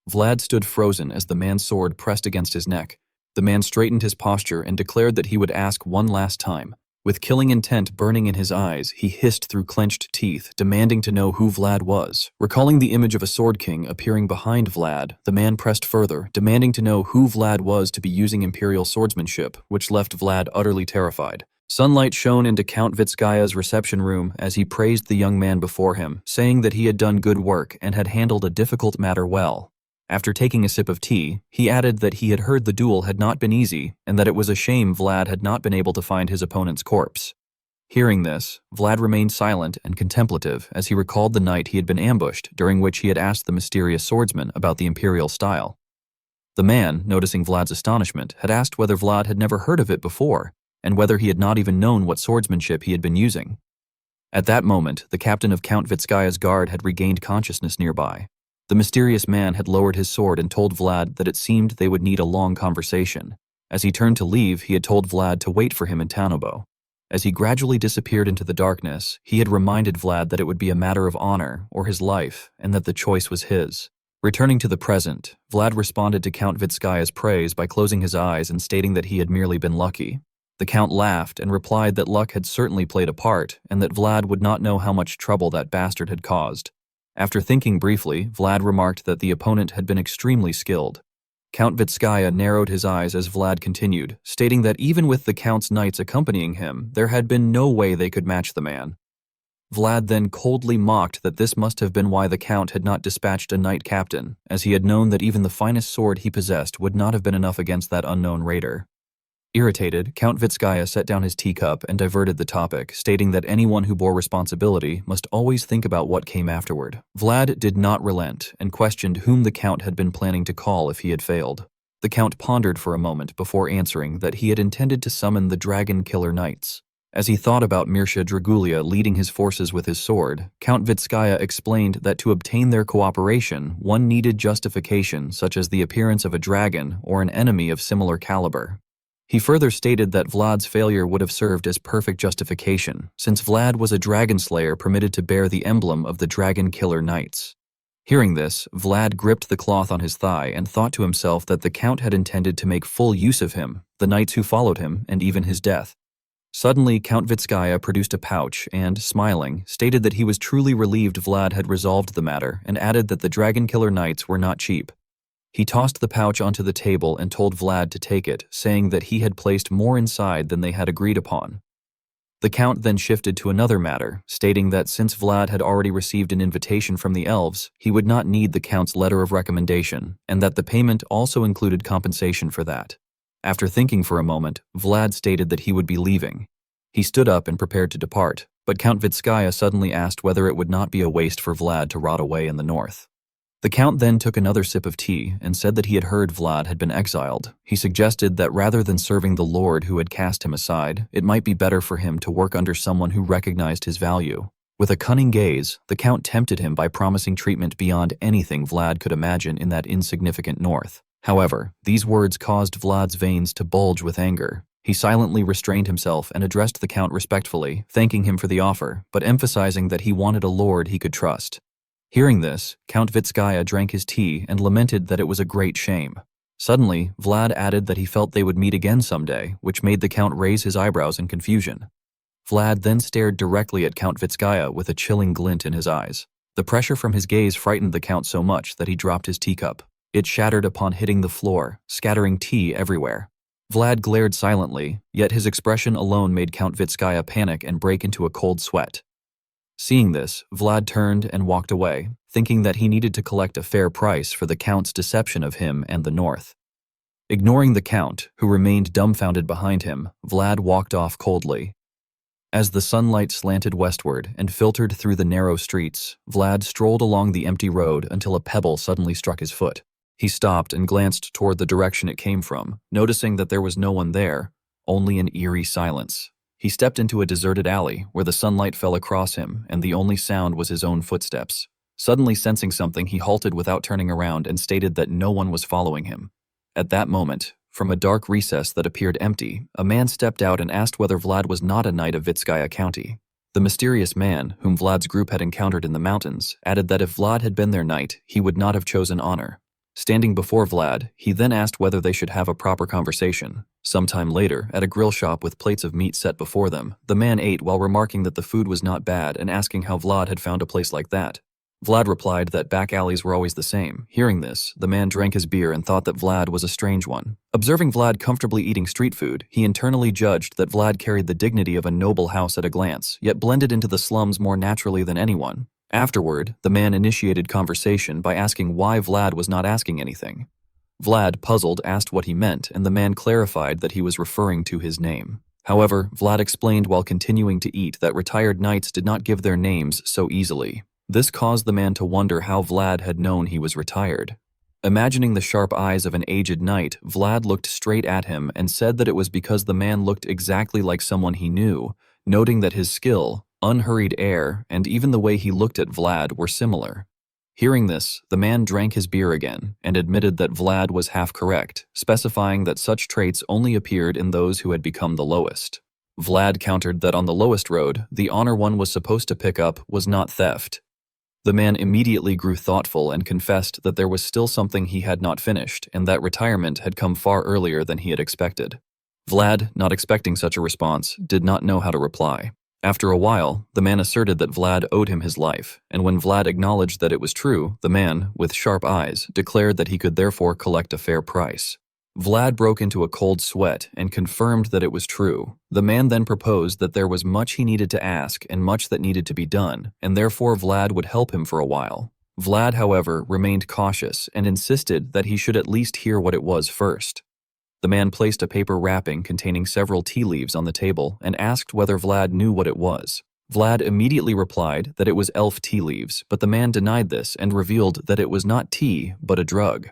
Vlad stood frozen as the man's sword pressed against his neck. The man straightened his posture and declared that he would ask one last time. With killing intent burning in his eyes, he hissed through clenched teeth, demanding to know who Vlad was. Recalling the image of a sword king appearing behind Vlad, the man pressed further, demanding to know who Vlad was to be using imperial swordsmanship, which left Vlad utterly terrified. Sunlight shone into Count Vitskaya's reception room as he praised the young man before him, saying that he had done good work and had handled a difficult matter well. After taking a sip of tea, he added that he had heard the duel had not been easy and that it was a shame Vlad had not been able to find his opponent's corpse. Hearing this, Vlad remained silent and contemplative as he recalled the night he had been ambushed, during which he had asked the mysterious swordsman about the imperial style. The man, noticing Vlad's astonishment, had asked whether Vlad had never heard of it before, and whether he had not even known what swordsmanship he had been using. At that moment, the captain of Count Vitskaya's guard had regained consciousness nearby. The mysterious man had lowered his sword and told Vlad that it seemed they would need a long conversation. As he turned to leave, he had told Vlad to wait for him in Tanobo. As he gradually disappeared into the darkness, he had reminded Vlad that it would be a matter of honor or his life, and that the choice was his. Returning to the present, Vlad responded to Count Vitskaya's praise by closing his eyes and stating that he had merely been lucky. The Count laughed and replied that luck had certainly played a part, and that Vlad would not know how much trouble that bastard had caused. After thinking briefly, Vlad remarked that the opponent had been extremely skilled. Count Vitskaya narrowed his eyes as Vlad continued, stating that even with the Count's knights accompanying him, there had been no way they could match the man. Vlad then coldly mocked that this must have been why the Count had not dispatched a knight captain, as he had known that even the finest sword he possessed would not have been enough against that unknown raider. Irritated, Count Vitskaya set down his teacup and diverted the topic, stating that anyone who bore responsibility must always think about what came afterward. Vlad did not relent and questioned whom the Count had been planning to call if he had failed. The Count pondered for a moment before answering that he had intended to summon the Dragon Killer Knights. As he thought about Mirsha Dragulia leading his forces with his sword, Count Vitskaya explained that to obtain their cooperation, one needed justification such as the appearance of a dragon or an enemy of similar caliber. He further stated that Vlad's failure would have served as perfect justification, since Vlad was a dragon slayer permitted to bear the emblem of the Dragon Killer Knights. Hearing this, Vlad gripped the cloth on his thigh and thought to himself that the Count had intended to make full use of him, the knights who followed him, and even his death. Suddenly, Count Vitskaya produced a pouch and, smiling, stated that he was truly relieved Vlad had resolved the matter and added that the Dragon Killer Knights were not cheap. He tossed the pouch onto the table and told Vlad to take it, saying that he had placed more inside than they had agreed upon. The Count then shifted to another matter, stating that since Vlad had already received an invitation from the elves, he would not need the Count's letter of recommendation, and that the payment also included compensation for that. After thinking for a moment, Vlad stated that he would be leaving. He stood up and prepared to depart, but Count Vitskaya suddenly asked whether it would not be a waste for Vlad to rot away in the north. The Count then took another sip of tea and said that he had heard Vlad had been exiled. He suggested that rather than serving the lord who had cast him aside, it might be better for him to work under someone who recognized his value. With a cunning gaze, the Count tempted him by promising treatment beyond anything Vlad could imagine in that insignificant north. However, these words caused Vlad's veins to bulge with anger. He silently restrained himself and addressed the Count respectfully, thanking him for the offer, but emphasizing that he wanted a lord he could trust. Hearing this, Count Vitskaya drank his tea and lamented that it was a great shame. Suddenly, Vlad added that he felt they would meet again someday, which made the Count raise his eyebrows in confusion. Vlad then stared directly at Count Vitskaya with a chilling glint in his eyes. The pressure from his gaze frightened the Count so much that he dropped his teacup. It shattered upon hitting the floor, scattering tea everywhere. Vlad glared silently, yet his expression alone made Count Vitskaya panic and break into a cold sweat. Seeing this, Vlad turned and walked away, thinking that he needed to collect a fair price for the Count's deception of him and the North. Ignoring the Count, who remained dumbfounded behind him, Vlad walked off coldly. As the sunlight slanted westward and filtered through the narrow streets, Vlad strolled along the empty road until a pebble suddenly struck his foot. He stopped and glanced toward the direction it came from, noticing that there was no one there, only an eerie silence. He stepped into a deserted alley where the sunlight fell across him and the only sound was his own footsteps. Suddenly sensing something, he halted without turning around and stated that no one was following him. At that moment, from a dark recess that appeared empty, a man stepped out and asked whether Vlad was not a knight of Vitskaya County. The mysterious man, whom Vlad's group had encountered in the mountains, added that if Vlad had been their knight, he would not have chosen honor. Standing before Vlad, he then asked whether they should have a proper conversation. Sometime later, at a grill shop with plates of meat set before them, the man ate while remarking that the food was not bad and asking how Vlad had found a place like that. Vlad replied that back alleys were always the same. Hearing this, the man drank his beer and thought that Vlad was a strange one. Observing Vlad comfortably eating street food, he internally judged that Vlad carried the dignity of a noble house at a glance, yet blended into the slums more naturally than anyone. Afterward, the man initiated conversation by asking why Vlad was not asking anything. Vlad, puzzled, asked what he meant, and the man clarified that he was referring to his name. However, Vlad explained while continuing to eat that retired knights did not give their names so easily. This caused the man to wonder how Vlad had known he was retired. Imagining the sharp eyes of an aged knight, Vlad looked straight at him and said that it was because the man looked exactly like someone he knew, noting that his skill, unhurried air, and even the way he looked at Vlad were similar. Hearing this, the man drank his beer again and admitted that Vlad was half correct, specifying that such traits only appeared in those who had become the lowest. Vlad countered that on the lowest road, the honor one was supposed to pick up was not theft. The man immediately grew thoughtful and confessed that there was still something he had not finished and that retirement had come far earlier than he had expected. Vlad, not expecting such a response, did not know how to reply. After a while, the man asserted that Vlad owed him his life, and when Vlad acknowledged that it was true, the man, with sharp eyes, declared that he could therefore collect a fair price. Vlad broke into a cold sweat and confirmed that it was true. The man then proposed that there was much he needed to ask and much that needed to be done, and therefore Vlad would help him for a while. Vlad, however, remained cautious and insisted that he should at least hear what it was first. The man placed a paper wrapping containing several tea leaves on the table and asked whether Vlad knew what it was. Vlad immediately replied that it was elf tea leaves, but the man denied this and revealed that it was not tea, but a drug.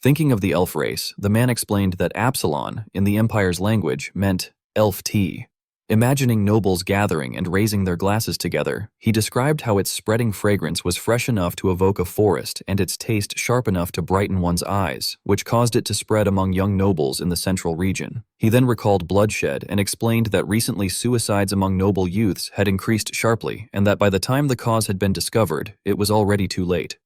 Thinking of the elf race, the man explained that Absalon, in the Empire's language, meant elf tea. Imagining nobles gathering and raising their glasses together, he described how its spreading fragrance was fresh enough to evoke a forest and its taste sharp enough to brighten one's eyes, which caused it to spread among young nobles in the central region. He then recalled bloodshed and explained that recently suicides among noble youths had increased sharply and that by the time the cause had been discovered, it was already too late.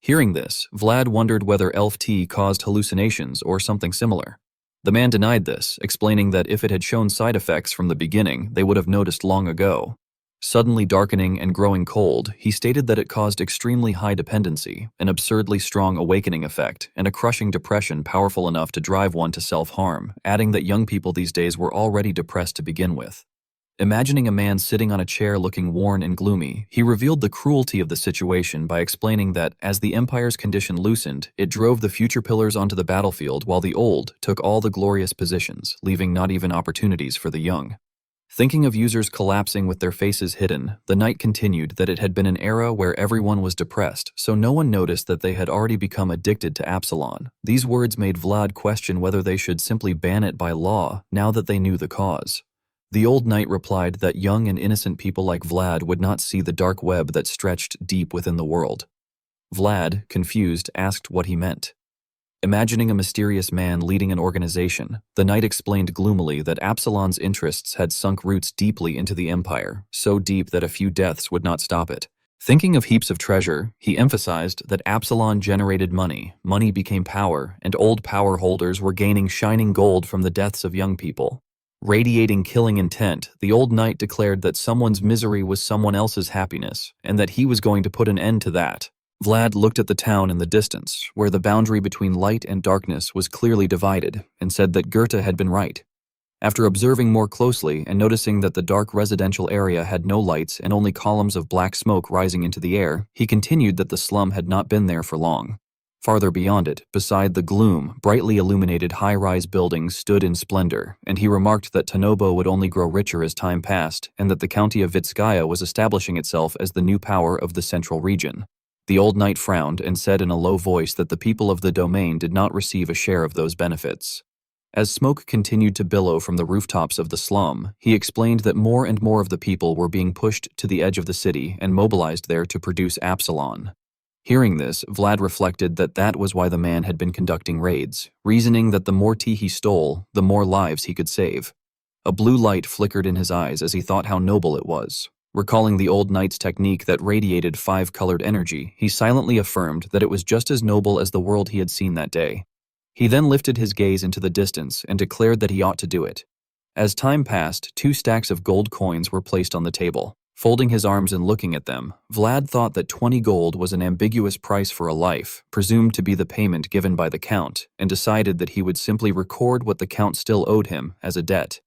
Hearing this, Vlad wondered whether elf tea caused hallucinations or something similar. The man denied this, explaining that if it had shown side effects from the beginning, they would have noticed long ago. Suddenly darkening and growing cold, he stated that it caused extremely high dependency, an absurdly strong awakening effect, and a crushing depression powerful enough to drive one to self-harm, adding that young people these days were already depressed to begin with. Imagining a man sitting on a chair looking worn and gloomy, he revealed the cruelty of the situation by explaining that, as the Empire's condition loosened, it drove the future pillars onto the battlefield while the old took all the glorious positions, leaving not even opportunities for the young. Thinking of users collapsing with their faces hidden, the knight continued that it had been an era where everyone was depressed, so no one noticed that they had already become addicted to Absalon. These words made Vlad question whether they should simply ban it by law, now that they knew the cause. The old knight replied that young and innocent people like Vlad would not see the dark web that stretched deep within the world. Vlad, confused, asked what he meant. Imagining a mysterious man leading an organization, the knight explained gloomily that Absalon's interests had sunk roots deeply into the empire, so deep that a few deaths would not stop it. Thinking of heaps of treasure, he emphasized that Absalon generated money, money became power, and old power holders were gaining shining gold from the deaths of young people. Radiating killing intent, the old knight declared that someone's misery was someone else's happiness, and that he was going to put an end to that. Vlad looked at the town in the distance, where the boundary between light and darkness was clearly divided, and said that Goethe had been right. After observing more closely and noticing that the dark residential area had no lights and only columns of black smoke rising into the air, he continued that the slum had not been there for long. Farther beyond it, beside the gloom, brightly illuminated high-rise buildings stood in splendor, and he remarked that Tanobo would only grow richer as time passed, and that the county of Vitskaya was establishing itself as the new power of the central region. The old knight frowned and said in a low voice that the people of the domain did not receive a share of those benefits. As smoke continued to billow from the rooftops of the slum, he explained that more and more of the people were being pushed to the edge of the city and mobilized there to produce Absalon. Hearing this, Vlad reflected that that was why the man had been conducting raids, reasoning that the more tea he stole, the more lives he could save. A blue light flickered in his eyes as he thought how noble it was. Recalling the old knight's technique that radiated five-colored energy, he silently affirmed that it was just as noble as the world he had seen that day. He then lifted his gaze into the distance and declared that he ought to do it. As time passed, 2 stacks of gold coins were placed on the table. Folding his arms and looking at them, Vlad thought that 20 gold was an ambiguous price for a life, presumed to be the payment given by the count, and decided that he would simply record what the count still owed him as a debt.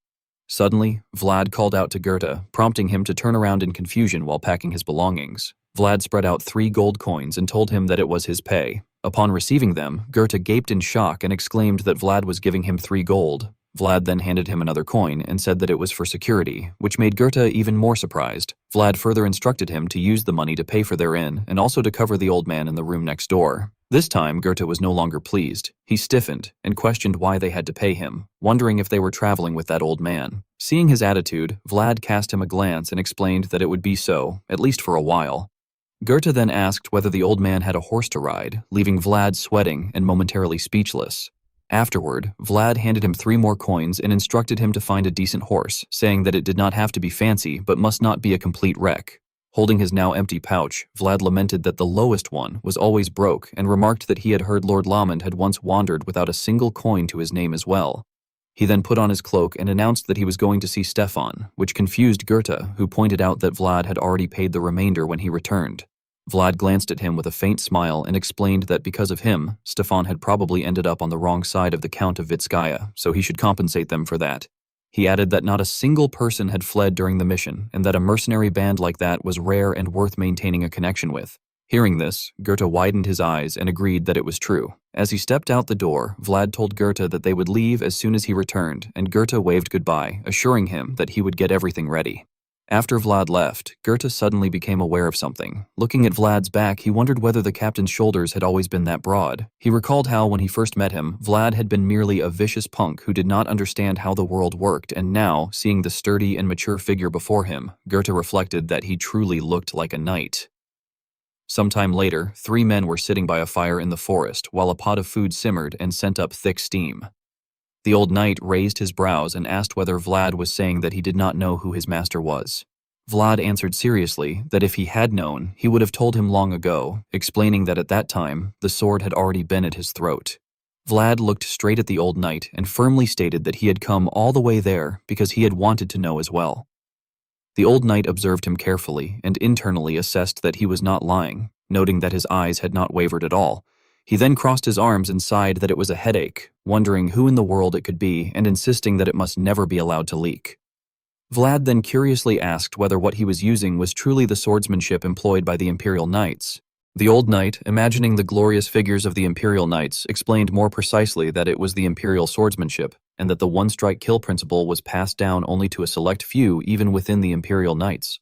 Suddenly, Vlad called out to Goethe, prompting him to turn around in confusion while packing his belongings. Vlad spread out 3 gold coins and told him that it was his pay. Upon receiving them, Goethe gaped in shock and exclaimed that Vlad was giving him 3 gold. Vlad then handed him another coin and said that it was for security, which made Goethe even more surprised. Vlad further instructed him to use the money to pay for their inn and also to cover the old man in the room next door. This time, Goethe was no longer pleased. He stiffened and questioned why they had to pay him, wondering if they were traveling with that old man. Seeing his attitude, Vlad cast him a glance and explained that it would be so, at least for a while. Goethe then asked whether the old man had a horse to ride, leaving Vlad sweating and momentarily speechless. Afterward, Vlad handed him 3 more coins and instructed him to find a decent horse, saying that it did not have to be fancy but must not be a complete wreck. Holding his now empty pouch, Vlad lamented that the lowest one was always broke and remarked that he had heard Lord Lamond had once wandered without a single coin to his name as well. He then put on his cloak and announced that he was going to see Stefan, which confused Goethe, who pointed out that Vlad had already paid the remainder when he returned. Vlad glanced at him with a faint smile and explained that because of him, Stefan had probably ended up on the wrong side of the Count of Vitskaya, so he should compensate them for that. He added that not a single person had fled during the mission and that a mercenary band like that was rare and worth maintaining a connection with. Hearing this, Goethe widened his eyes and agreed that it was true. As he stepped out the door, Vlad told Goethe that they would leave as soon as he returned, and Goethe waved goodbye, assuring him that he would get everything ready. After Vlad left, Goethe suddenly became aware of something. Looking at Vlad's back, he wondered whether the captain's shoulders had always been that broad. He recalled how, when he first met him, Vlad had been merely a vicious punk who did not understand how the world worked, and now, seeing the sturdy and mature figure before him, Goethe reflected that he truly looked like a knight. Sometime later, 3 men were sitting by a fire in the forest while a pot of food simmered and sent up thick steam. The old knight raised his brows and asked whether Vlad was saying that he did not know who his master was. Vlad answered seriously that if he had known, he would have told him long ago, explaining that at that time, the sword had already been at his throat. Vlad looked straight at the old knight and firmly stated that he had come all the way there because he had wanted to know as well. The old knight observed him carefully and internally assessed that he was not lying, noting that his eyes had not wavered at all. He then crossed his arms and sighed that it was a headache, wondering who in the world it could be and insisting that it must never be allowed to leak. Vlad then curiously asked whether what he was using was truly the swordsmanship employed by the Imperial Knights. The old knight, imagining the glorious figures of the Imperial Knights, explained more precisely that it was the Imperial swordsmanship, and that the one-strike kill principle was passed down only to a select few even within the Imperial Knights.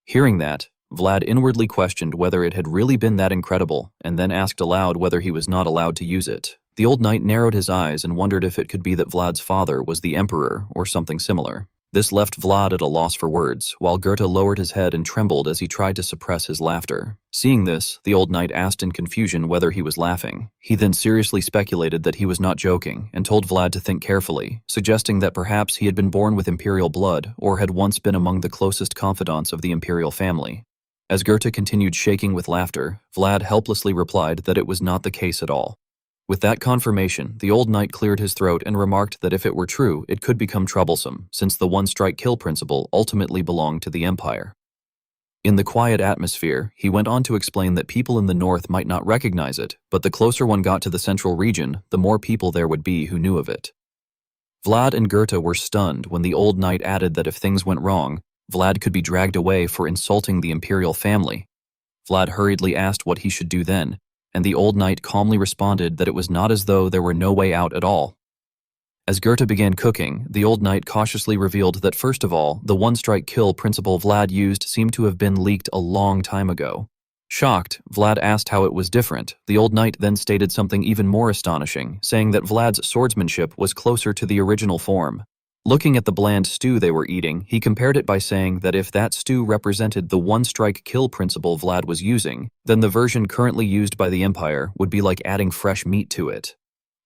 Hearing that, Vlad inwardly questioned whether it had really been that incredible, and then asked aloud whether he was not allowed to use it. The old knight narrowed his eyes and wondered if it could be that Vlad's father was the emperor or something similar. This left Vlad at a loss for words, while Goethe lowered his head and trembled as he tried to suppress his laughter. Seeing this, the old knight asked in confusion whether he was laughing. He then seriously speculated that he was not joking, and told Vlad to think carefully, suggesting that perhaps he had been born with imperial blood or had once been among the closest confidants of the imperial family. As Goethe continued shaking with laughter, Vlad helplessly replied that it was not the case at all. With that confirmation, the old knight cleared his throat and remarked that if it were true, it could become troublesome, since the one-strike kill principle ultimately belonged to the Empire. In the quiet atmosphere, he went on to explain that people in the north might not recognize it, but the closer one got to the central region, the more people there would be who knew of it. Vlad and Goethe were stunned when the old knight added that if things went wrong, Vlad could be dragged away for insulting the imperial family. Vlad hurriedly asked what he should do then, and the old knight calmly responded that it was not as though there were no way out at all. As Goethe began cooking, the old knight cautiously revealed that first of all, the one-strike kill principle Vlad used seemed to have been leaked a long time ago. Shocked, Vlad asked how it was different. The old knight then stated something even more astonishing, saying that Vlad's swordsmanship was closer to the original form. Looking at the bland stew they were eating, he compared it by saying that if that stew represented the one-strike kill principle Vlad was using, then the version currently used by the Empire would be like adding fresh meat to it.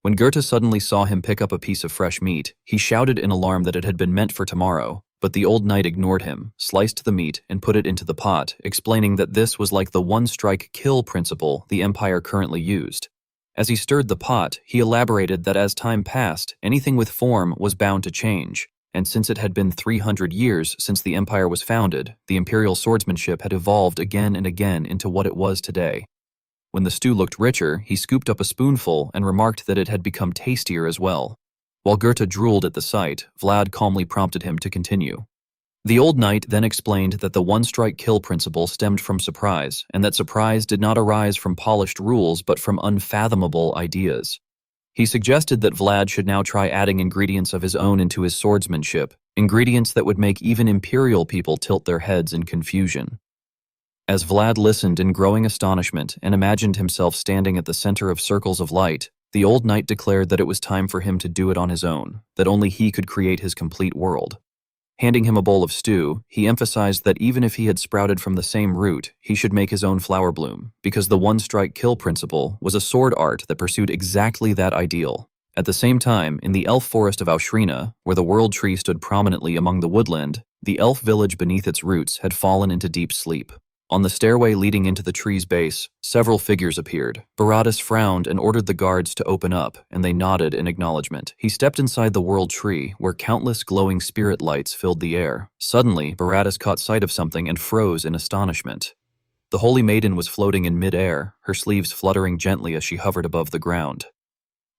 When Goethe suddenly saw him pick up a piece of fresh meat, he shouted in alarm that it had been meant for tomorrow, but the old knight ignored him, sliced the meat, and put it into the pot, explaining that this was like the one-strike kill principle the Empire currently used. As he stirred the pot, he elaborated that as time passed, anything with form was bound to change, and since it had been 300 years since the Empire was founded, the imperial swordsmanship had evolved again and again into what it was today. When the stew looked richer, he scooped up a spoonful and remarked that it had become tastier as well. While Goethe drooled at the sight, Vlad calmly prompted him to continue. The old knight then explained that the one-strike kill principle stemmed from surprise, and that surprise did not arise from polished rules but from unfathomable ideas. He suggested that Vlad should now try adding ingredients of his own into his swordsmanship, ingredients that would make even imperial people tilt their heads in confusion. As Vlad listened in growing astonishment and imagined himself standing at the center of circles of light, the old knight declared that it was time for him to do it on his own, that only he could create his complete world. Handing him a bowl of stew, he emphasized that even if he had sprouted from the same root, he should make his own flower bloom, because the one-strike-kill principle was a sword art that pursued exactly that ideal. At the same time, in the elf forest of Aushrina, where the world tree stood prominently among the woodland, the elf village beneath its roots had fallen into deep sleep. On the stairway leading into the tree's base, several figures appeared. Baratus frowned and ordered the guards to open up, and they nodded in acknowledgement. He stepped inside the world tree, where countless glowing spirit lights filled the air. Suddenly, Baratus caught sight of something and froze in astonishment. The Holy Maiden was floating in mid-air, her sleeves fluttering gently as she hovered above the ground.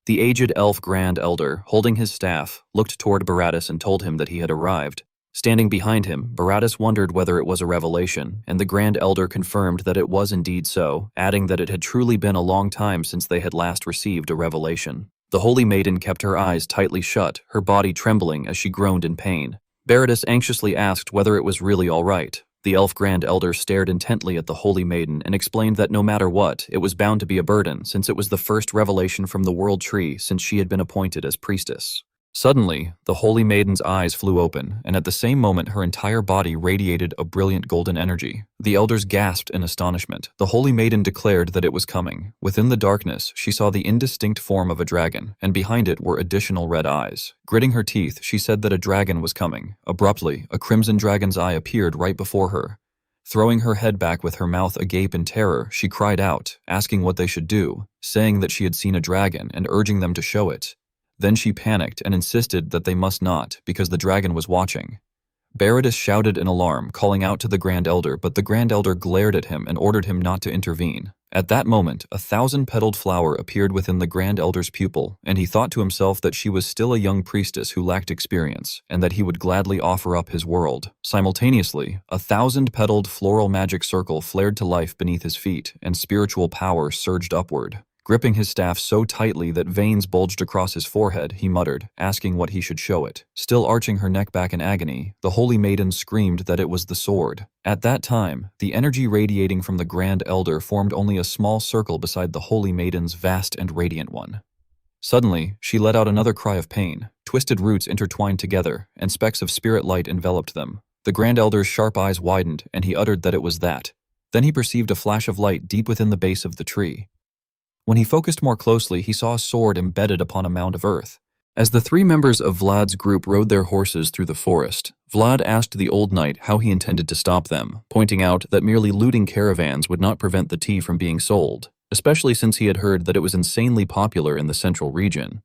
The aged elf Grand Elder, holding his staff, looked toward Baratus and told him that he had arrived. Standing behind him, Baratus wondered whether it was a revelation, and the Grand Elder confirmed that it was indeed so, adding that it had truly been a long time since they had last received a revelation. The Holy Maiden kept her eyes tightly shut, her body trembling as she groaned in pain. Baratus anxiously asked whether it was really all right. The elf Grand Elder stared intently at the Holy Maiden and explained that no matter what, it was bound to be a burden, since it was the first revelation from the World Tree since she had been appointed as priestess. Suddenly, the Holy Maiden's eyes flew open, and at the same moment her entire body radiated a brilliant golden energy. The elders gasped in astonishment. The Holy Maiden declared that it was coming. Within the darkness, she saw the indistinct form of a dragon, and behind it were additional red eyes. Gritting her teeth, she said that a dragon was coming. Abruptly, a crimson dragon's eye appeared right before her. Throwing her head back with her mouth agape in terror, she cried out, asking what they should do, saying that she had seen a dragon and urging them to show it. Then she panicked and insisted that they must not, because the dragon was watching. Baratus shouted in alarm, calling out to the Grand Elder, but the Grand Elder glared at him and ordered him not to intervene. At that moment, a 1,000-petaled flower appeared within the Grand Elder's pupil, and he thought to himself that she was still a young priestess who lacked experience, and that he would gladly offer up his world. Simultaneously, a 1,000-petaled floral magic circle flared to life beneath his feet, and spiritual power surged upward. Gripping his staff so tightly that veins bulged across his forehead, he muttered, asking what he should show it. Still arching her neck back in agony, the Holy Maiden screamed that it was the sword. At that time, the energy radiating from the Grand Elder formed only a small circle beside the Holy Maiden's vast and radiant one. Suddenly, she let out another cry of pain. Twisted roots intertwined together, and specks of spirit light enveloped them. The Grand Elder's sharp eyes widened, and he uttered that it was that. Then he perceived a flash of light deep within the base of the tree. When he focused more closely, he saw a sword embedded upon a mound of earth. As the three members of Vlad's group rode their horses through the forest, Vlad asked the old knight how he intended to stop them, pointing out that merely looting caravans would not prevent the tea from being sold, especially since he had heard that it was insanely popular in the central region.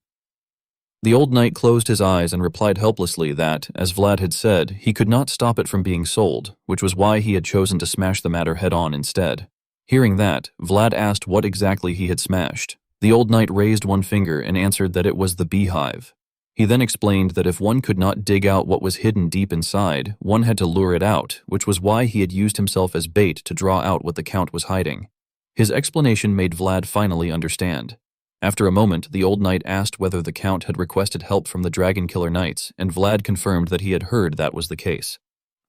The old knight closed his eyes and replied helplessly that, as Vlad had said, he could not stop it from being sold, which was why he had chosen to smash the matter head-on instead. Hearing that, Vlad asked what exactly he had smashed. The old knight raised one finger and answered that it was the beehive. He then explained that if one could not dig out what was hidden deep inside, one had to lure it out, which was why he had used himself as bait to draw out what the Count was hiding. His explanation made Vlad finally understand. After a moment, the old knight asked whether the Count had requested help from the Dragon Killer Knights, and Vlad confirmed that he had heard that was the case.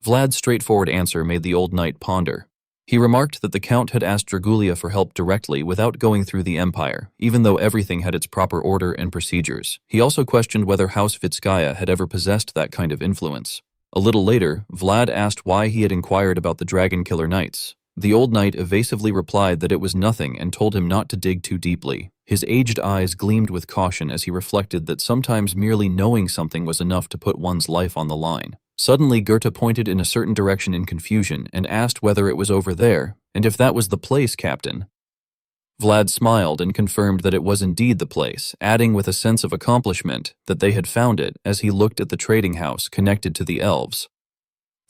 Vlad's straightforward answer made the old knight ponder. He remarked that the Count had asked Dragulia for help directly without going through the Empire, even though everything had its proper order and procedures. He also questioned whether House Vitskaya had ever possessed that kind of influence. A little later, Vlad asked why he had inquired about the Dragon Killer Knights. The old knight evasively replied that it was nothing and told him not to dig too deeply. His aged eyes gleamed with caution as he reflected that sometimes merely knowing something was enough to put one's life on the line. Suddenly, Goethe pointed in a certain direction in confusion and asked whether it was over there, and if that was the place, Captain. Vlad smiled and confirmed that it was indeed the place, adding with a sense of accomplishment that they had found it as he looked at the trading house connected to the elves.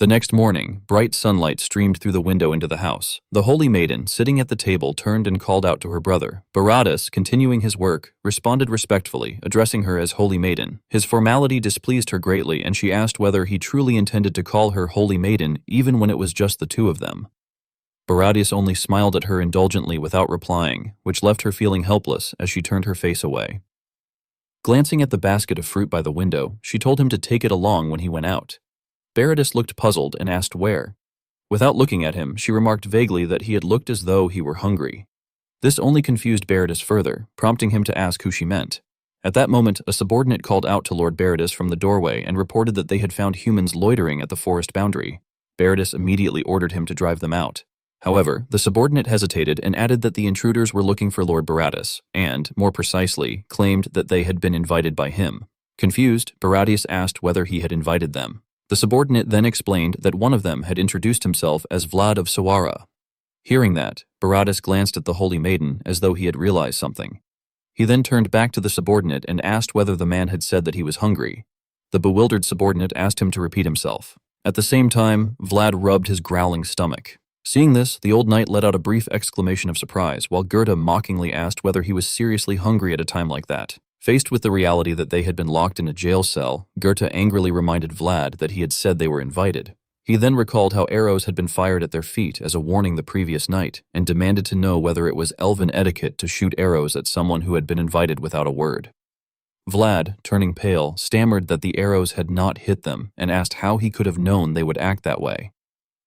The next morning, bright sunlight streamed through the window into the house. The Holy Maiden, sitting at the table, turned and called out to her brother. Baratus, continuing his work, responded respectfully, addressing her as Holy Maiden. His formality displeased her greatly, and she asked whether he truly intended to call her Holy Maiden even when it was just the two of them. Baratus only smiled at her indulgently without replying, which left her feeling helpless as she turned her face away. Glancing at the basket of fruit by the window, she told him to take it along when he went out. Baratus looked puzzled and asked where. Without looking at him, she remarked vaguely that he had looked as though he were hungry. This only confused Baratus further, prompting him to ask who she meant. At that moment, a subordinate called out to Lord Baratus from the doorway and reported that they had found humans loitering at the forest boundary. Baratus immediately ordered him to drive them out. However, the subordinate hesitated and added that the intruders were looking for Lord Baratus and, more precisely, claimed that they had been invited by him. Confused, Baratus asked whether he had invited them. The subordinate then explained that one of them had introduced himself as Vlad of Sawara. Hearing that, Baratus glanced at the Holy Maiden as though he had realized something. He then turned back to the subordinate and asked whether the man had said that he was hungry. The bewildered subordinate asked him to repeat himself. At the same time, Vlad rubbed his growling stomach. Seeing this, the old knight let out a brief exclamation of surprise, while Goethe mockingly asked whether he was seriously hungry at a time like that. Faced with the reality that they had been locked in a jail cell, Goethe angrily reminded Vlad that he had said they were invited. He then recalled how arrows had been fired at their feet as a warning the previous night, and demanded to know whether it was elven etiquette to shoot arrows at someone who had been invited without a word. Vlad, turning pale, stammered that the arrows had not hit them and asked how he could have known they would act that way.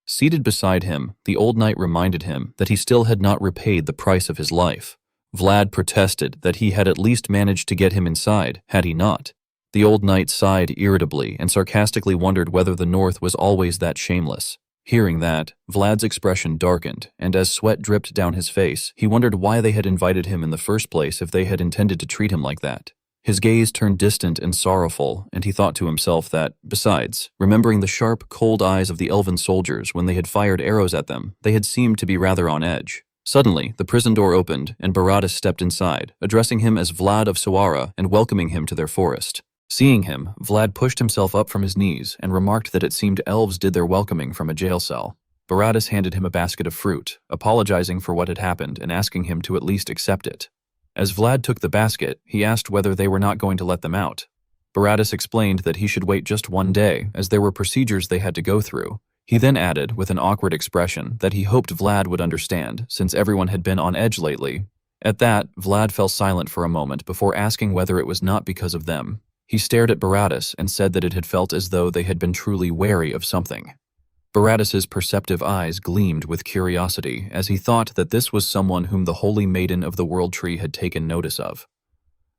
Seated beside him, the old knight reminded him that he still had not repaid the price of his life. Vlad protested that he had at least managed to get him inside, had he not. The old knight sighed irritably and sarcastically wondered whether the North was always that shameless. Hearing that, Vlad's expression darkened, and as sweat dripped down his face, he wondered why they had invited him in the first place if they had intended to treat him like that. His gaze turned distant and sorrowful, and he thought to himself that, besides, remembering the sharp, cold eyes of the elven soldiers when they had fired arrows at them, they had seemed to be rather on edge. Suddenly, the prison door opened, and Baratus stepped inside, addressing him as Vlad of Sawara and welcoming him to their forest. Seeing him, Vlad pushed himself up from his knees and remarked that it seemed elves did their welcoming from a jail cell. Baratus handed him a basket of fruit, apologizing for what had happened and asking him to at least accept it. As Vlad took the basket, he asked whether they were not going to let them out. Baratus explained that he should wait just one day, as there were procedures they had to go through. He then added, with an awkward expression, that he hoped Vlad would understand, since everyone had been on edge lately. At that, Vlad fell silent for a moment before asking whether it was not because of them. He stared at Baratus and said that it had felt as though they had been truly wary of something. Baratus's perceptive eyes gleamed with curiosity as he thought that this was someone whom the Holy Maiden of the World Tree had taken notice of.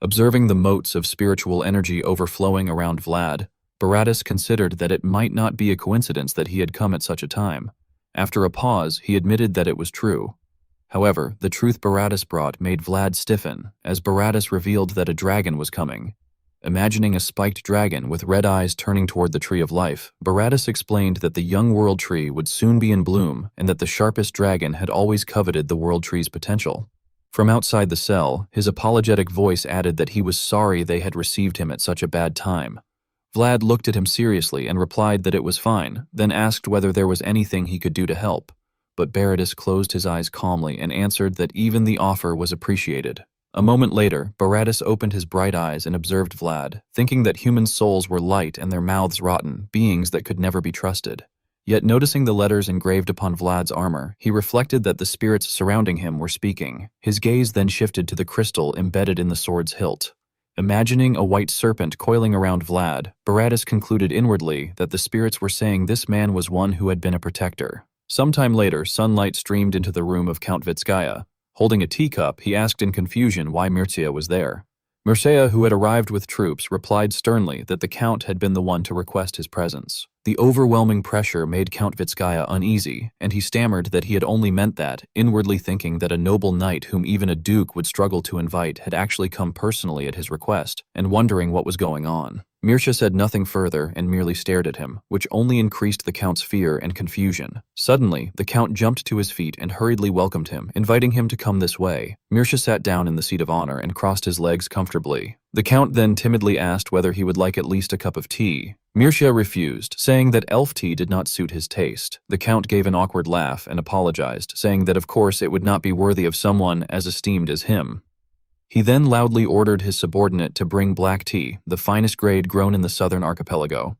Observing the motes of spiritual energy overflowing around Vlad, Baratus considered that it might not be a coincidence that he had come at such a time. After a pause, he admitted that it was true. However, the truth Baratus brought made Vlad stiffen, as Baratus revealed that a dragon was coming. Imagining a spiked dragon with red eyes turning toward the Tree of Life, Baratus explained that the young World Tree would soon be in bloom and that the sharpest dragon had always coveted the World Tree's potential. From outside the cell, his apologetic voice added that he was sorry they had received him at such a bad time. Vlad looked at him seriously and replied that it was fine, then asked whether there was anything he could do to help. But Baratus closed his eyes calmly and answered that even the offer was appreciated. A moment later, Baratus opened his bright eyes and observed Vlad, thinking that human souls were light and their mouths rotten, beings that could never be trusted. Yet noticing the letters engraved upon Vlad's armor, he reflected that the spirits surrounding him were speaking. His gaze then shifted to the crystal embedded in the sword's hilt. Imagining a white serpent coiling around Vlad, Baratus concluded inwardly that the spirits were saying this man was one who had been a protector. Sometime later, sunlight streamed into the room of Count Vitskaya. Holding a teacup, he asked in confusion why Mircea was there. Mircea, who had arrived with troops, replied sternly that the Count had been the one to request his presence. The overwhelming pressure made Count Vitskaya uneasy, and he stammered that he had only meant that, inwardly thinking that a noble knight whom even a duke would struggle to invite had actually come personally at his request, and wondering what was going on. Mircea said nothing further and merely stared at him, which only increased the Count's fear and confusion. Suddenly, the Count jumped to his feet and hurriedly welcomed him, inviting him to come this way. Mircea sat down in the seat of honor and crossed his legs comfortably. The Count then timidly asked whether he would like at least a cup of tea. Mircea refused, saying that elf tea did not suit his taste. The Count gave an awkward laugh and apologized, saying that of course it would not be worthy of someone as esteemed as him. He then loudly ordered his subordinate to bring black tea, the finest grade grown in the southern archipelago.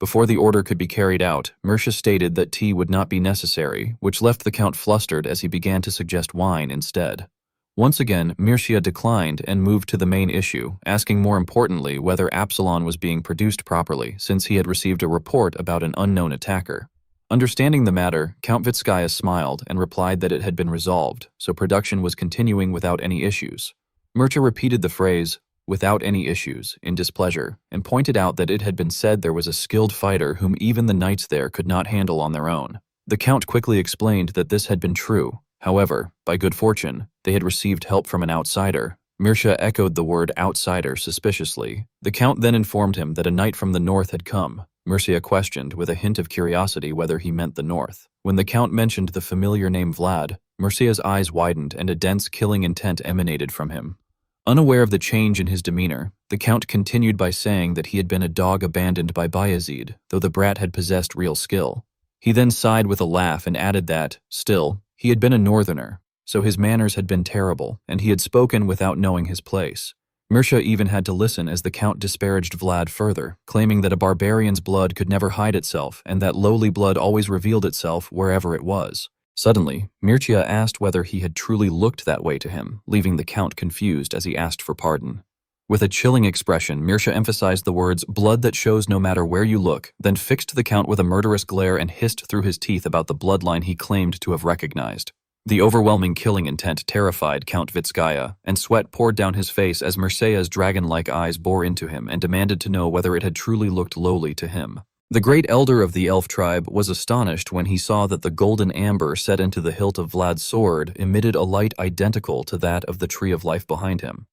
Before the order could be carried out, Mircea stated that tea would not be necessary, which left the Count flustered as he began to suggest wine instead. Once again, Mircea declined and moved to the main issue, asking more importantly whether Absalon was being produced properly, since he had received a report about an unknown attacker. Understanding the matter, Count Vitskaya smiled and replied that it had been resolved, so production was continuing without any issues. Mircha repeated the phrase, "without any issues," in displeasure, and pointed out that it had been said there was a skilled fighter whom even the knights there could not handle on their own. The Count quickly explained that this had been true. However, by good fortune, they had received help from an outsider. Mircha echoed the word outsider suspiciously. The Count then informed him that a knight from the north had come. Mircea questioned with a hint of curiosity whether he meant the north. When the Count mentioned the familiar name Vlad, Mircea's eyes widened and a dense killing intent emanated from him. Unaware of the change in his demeanor, the Count continued by saying that he had been a dog abandoned by Bayezid, though the brat had possessed real skill. He then sighed with a laugh and added that, still, he had been a northerner, so his manners had been terrible, and he had spoken without knowing his place. Mircea even had to listen as the Count disparaged Vlad further, claiming that a barbarian's blood could never hide itself and that lowly blood always revealed itself wherever it was. Suddenly, Mircea asked whether he had truly looked that way to him, leaving the Count confused as he asked for pardon. With a chilling expression, Mircea emphasized the words, "blood that shows no matter where you look," then fixed the Count with a murderous glare and hissed through his teeth about the bloodline he claimed to have recognized. The overwhelming killing intent terrified Count Vitskaya, and sweat poured down his face as Mircea's dragon-like eyes bore into him and demanded to know whether it had truly looked lowly to him. The great elder of the elf tribe was astonished when he saw that the golden amber set into the hilt of Vlad's sword emitted a light identical to that of the tree of life behind him.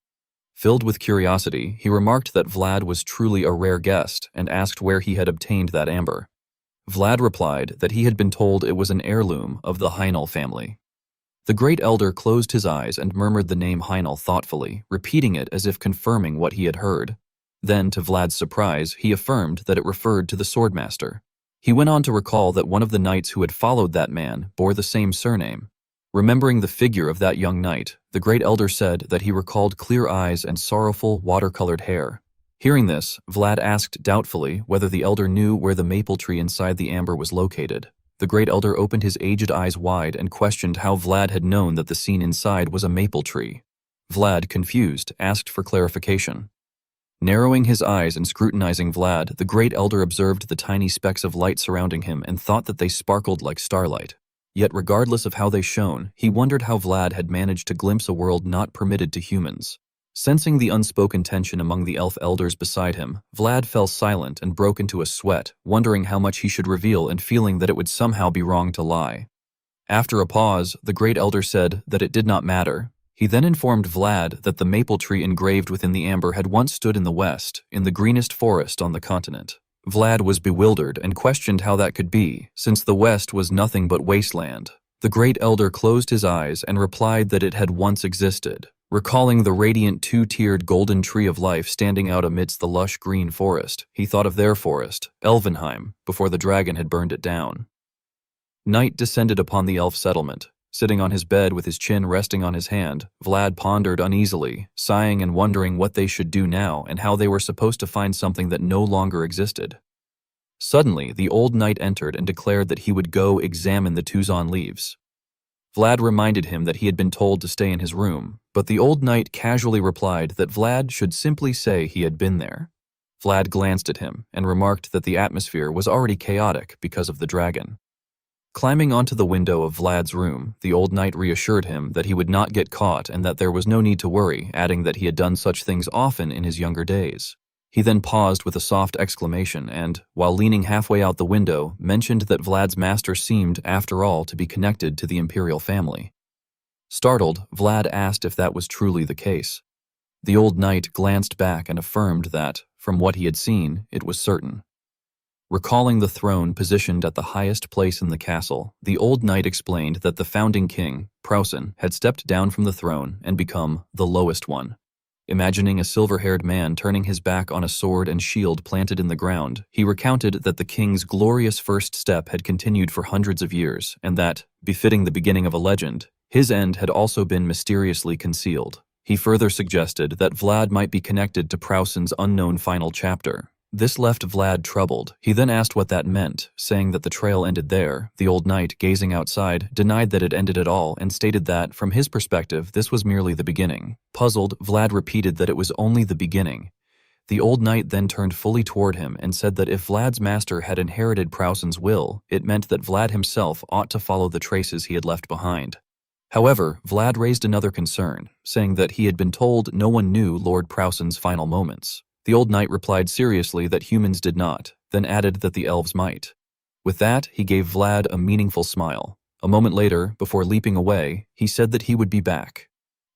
Filled with curiosity, he remarked that Vlad was truly a rare guest and asked where he had obtained that amber. Vlad replied that he had been told it was an heirloom of the Heinel family. The great elder closed his eyes and murmured the name Heinel thoughtfully, repeating it as if confirming what he had heard. Then, to Vlad's surprise, he affirmed that it referred to the Swordmaster. He went on to recall that one of the knights who had followed that man bore the same surname. Remembering the figure of that young knight, the great elder said that he recalled clear eyes and sorrowful, water-colored hair. Hearing this, Vlad asked doubtfully whether the elder knew where the maple tree inside the amber was located. The great elder opened his aged eyes wide and questioned how Vlad had known that the scene inside was a maple tree. Vlad, confused, asked for clarification. Narrowing his eyes and scrutinizing Vlad, the great elder observed the tiny specks of light surrounding him and thought that they sparkled like starlight. Yet regardless of how they shone, he wondered how Vlad had managed to glimpse a world not permitted to humans. Sensing the unspoken tension among the elf elders beside him, Vlad fell silent and broke into a sweat, wondering how much he should reveal and feeling that it would somehow be wrong to lie. After a pause, the great elder said that it did not matter. He then informed Vlad that the maple tree engraved within the amber had once stood in the west, in the greenest forest on the continent. Vlad was bewildered and questioned how that could be, since the west was nothing but wasteland. The great elder closed his eyes and replied that it had once existed, recalling the radiant two-tiered golden tree of life standing out amidst the lush green forest. He thought of their forest, Elvenheim, before the dragon had burned it down. Night descended upon the elf settlement. Sitting on his bed with his chin resting on his hand, Vlad pondered uneasily, sighing and wondering what they should do now and how they were supposed to find something that no longer existed. Suddenly, the old knight entered and declared that he would go examine the Tuzon leaves. Vlad reminded him that he had been told to stay in his room, but the old knight casually replied that Vlad should simply say he had been there. Vlad glanced at him and remarked that the atmosphere was already chaotic because of the dragon. Climbing onto the window of Vlad's room, the old knight reassured him that he would not get caught and that there was no need to worry, adding that he had done such things often in his younger days. He then paused with a soft exclamation and, while leaning halfway out the window, mentioned that Vlad's master seemed, after all, to be connected to the imperial family. Startled, Vlad asked if that was truly the case. The old knight glanced back and affirmed that, from what he had seen, it was certain. Recalling the throne positioned at the highest place in the castle, the old knight explained that the founding king, Prausen, had stepped down from the throne and become the lowest one. Imagining a silver-haired man turning his back on a sword and shield planted in the ground, he recounted that the king's glorious first step had continued for hundreds of years, and that, befitting the beginning of a legend, his end had also been mysteriously concealed. He further suggested that Vlad might be connected to Prausen's unknown final chapter. This left Vlad troubled. He then asked what that meant, saying that the trail ended there. The old knight, gazing outside, denied that it ended at all and stated that, from his perspective, this was merely the beginning. Puzzled, Vlad repeated that it was only the beginning. The old knight then turned fully toward him and said that if Vlad's master had inherited Prowson's will, it meant that Vlad himself ought to follow the traces he had left behind. However, Vlad raised another concern, saying that he had been told no one knew Lord Prowson's final moments. The old knight replied seriously that humans did not, then added that the elves might. With that, he gave Vlad a meaningful smile. A moment later, before leaping away, he said that he would be back.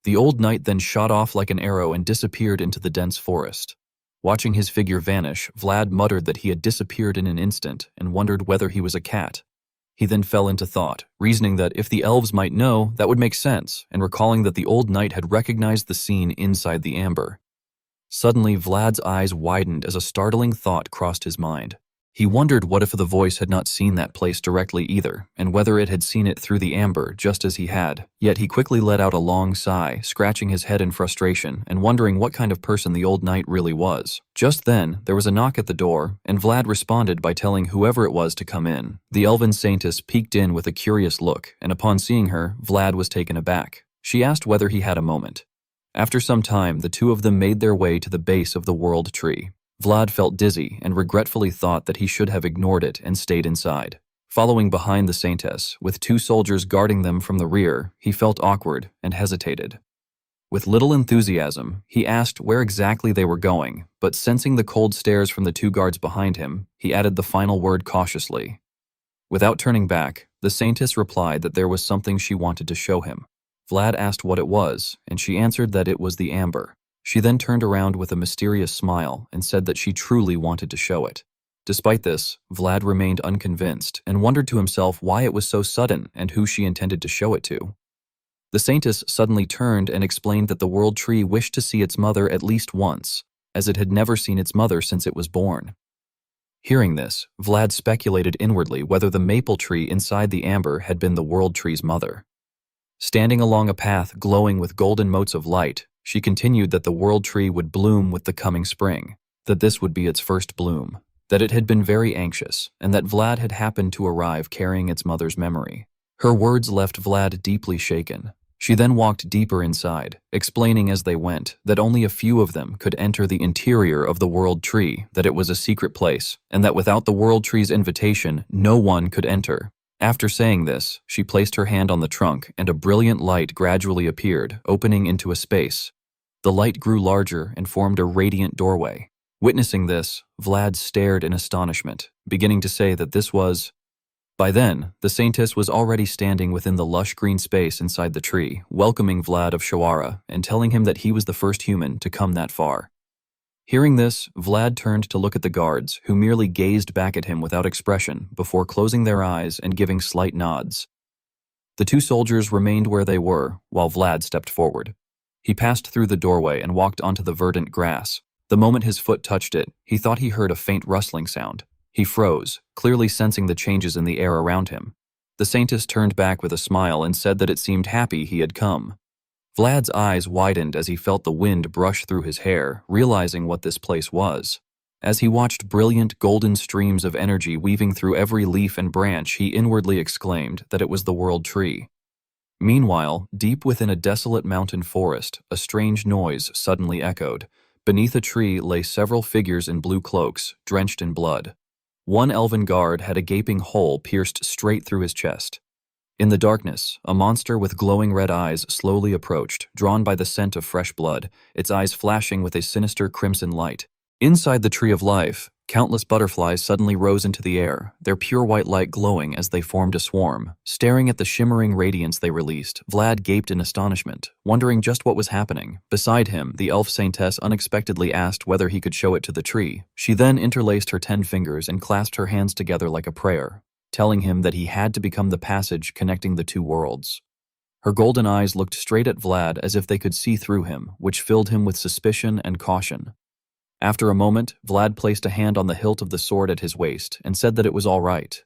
The old knight then shot off like an arrow and disappeared into the dense forest. Watching his figure vanish, Vlad muttered that he had disappeared in an instant and wondered whether he was a cat. He then fell into thought, reasoning that if the elves might know, that would make sense, and recalling that the old knight had recognized the scene inside the amber. Suddenly, Vlad's eyes widened as a startling thought crossed his mind. He wondered what if the voice had not seen that place directly either, and whether it had seen it through the amber just as he had. Yet he quickly let out a long sigh, scratching his head in frustration and wondering what kind of person the old knight really was. Just then, there was a knock at the door, and Vlad responded by telling whoever it was to come in. The elven saintess peeked in with a curious look, and upon seeing her, Vlad was taken aback. She asked whether he had a moment. After some time, the two of them made their way to the base of the world tree. Vlad felt dizzy and regretfully thought that he should have ignored it and stayed inside. Following behind the saintess, with two soldiers guarding them from the rear, he felt awkward and hesitated. With little enthusiasm, he asked where exactly they were going, but sensing the cold stares from the two guards behind him, he added the final word cautiously. Without turning back, the saintess replied that there was something she wanted to show him. Vlad asked what it was, and she answered that it was the amber. She then turned around with a mysterious smile and said that she truly wanted to show it. Despite this, Vlad remained unconvinced and wondered to himself why it was so sudden and who she intended to show it to. The saintess suddenly turned and explained that the world tree wished to see its mother at least once, as it had never seen its mother since it was born. Hearing this, Vlad speculated inwardly whether the maple tree inside the amber had been the world tree's mother. Standing along a path glowing with golden motes of light, she continued that the world tree would bloom with the coming spring, that this would be its first bloom, that it had been very anxious, and that Vlad had happened to arrive carrying its mother's memory. Her words left Vlad deeply shaken. She then walked deeper inside, explaining as they went that only a few of them could enter the interior of the world tree, that it was a secret place, and that without the world tree's invitation, no one could enter. After saying this, she placed her hand on the trunk and a brilliant light gradually appeared, opening into a space. The light grew larger and formed a radiant doorway. Witnessing this, Vlad stared in astonishment, beginning to say that this was... By then, the saintess was already standing within the lush green space inside the tree, welcoming Vlad of Shawara and telling him that he was the first human to come that far. Hearing this, Vlad turned to look at the guards, who merely gazed back at him without expression before closing their eyes and giving slight nods. The two soldiers remained where they were, while Vlad stepped forward. He passed through the doorway and walked onto the verdant grass. The moment his foot touched it, he thought he heard a faint rustling sound. He froze, clearly sensing the changes in the air around him. The saintess turned back with a smile and said that it seemed happy he had come. Vlad's eyes widened as he felt the wind brush through his hair, realizing what this place was. As he watched brilliant golden streams of energy weaving through every leaf and branch, he inwardly exclaimed that it was the world tree. Meanwhile, deep within a desolate mountain forest, a strange noise suddenly echoed. Beneath a tree lay several figures in blue cloaks, drenched in blood. One elven guard had a gaping hole pierced straight through his chest. In the darkness, a monster with glowing red eyes slowly approached, drawn by the scent of fresh blood, its eyes flashing with a sinister crimson light. Inside the Tree of Life, countless butterflies suddenly rose into the air, their pure white light glowing as they formed a swarm. Staring at the shimmering radiance they released, Vlad gaped in astonishment, wondering just what was happening. Beside him, the elf saintess unexpectedly asked whether he could show it to the tree. She then interlaced her 10 fingers and clasped her hands together like a prayer, telling him that he had to become the passage connecting the two worlds. Her golden eyes looked straight at Vlad as if they could see through him, which filled him with suspicion and caution. After a moment, Vlad placed a hand on the hilt of the sword at his waist and said that it was all right.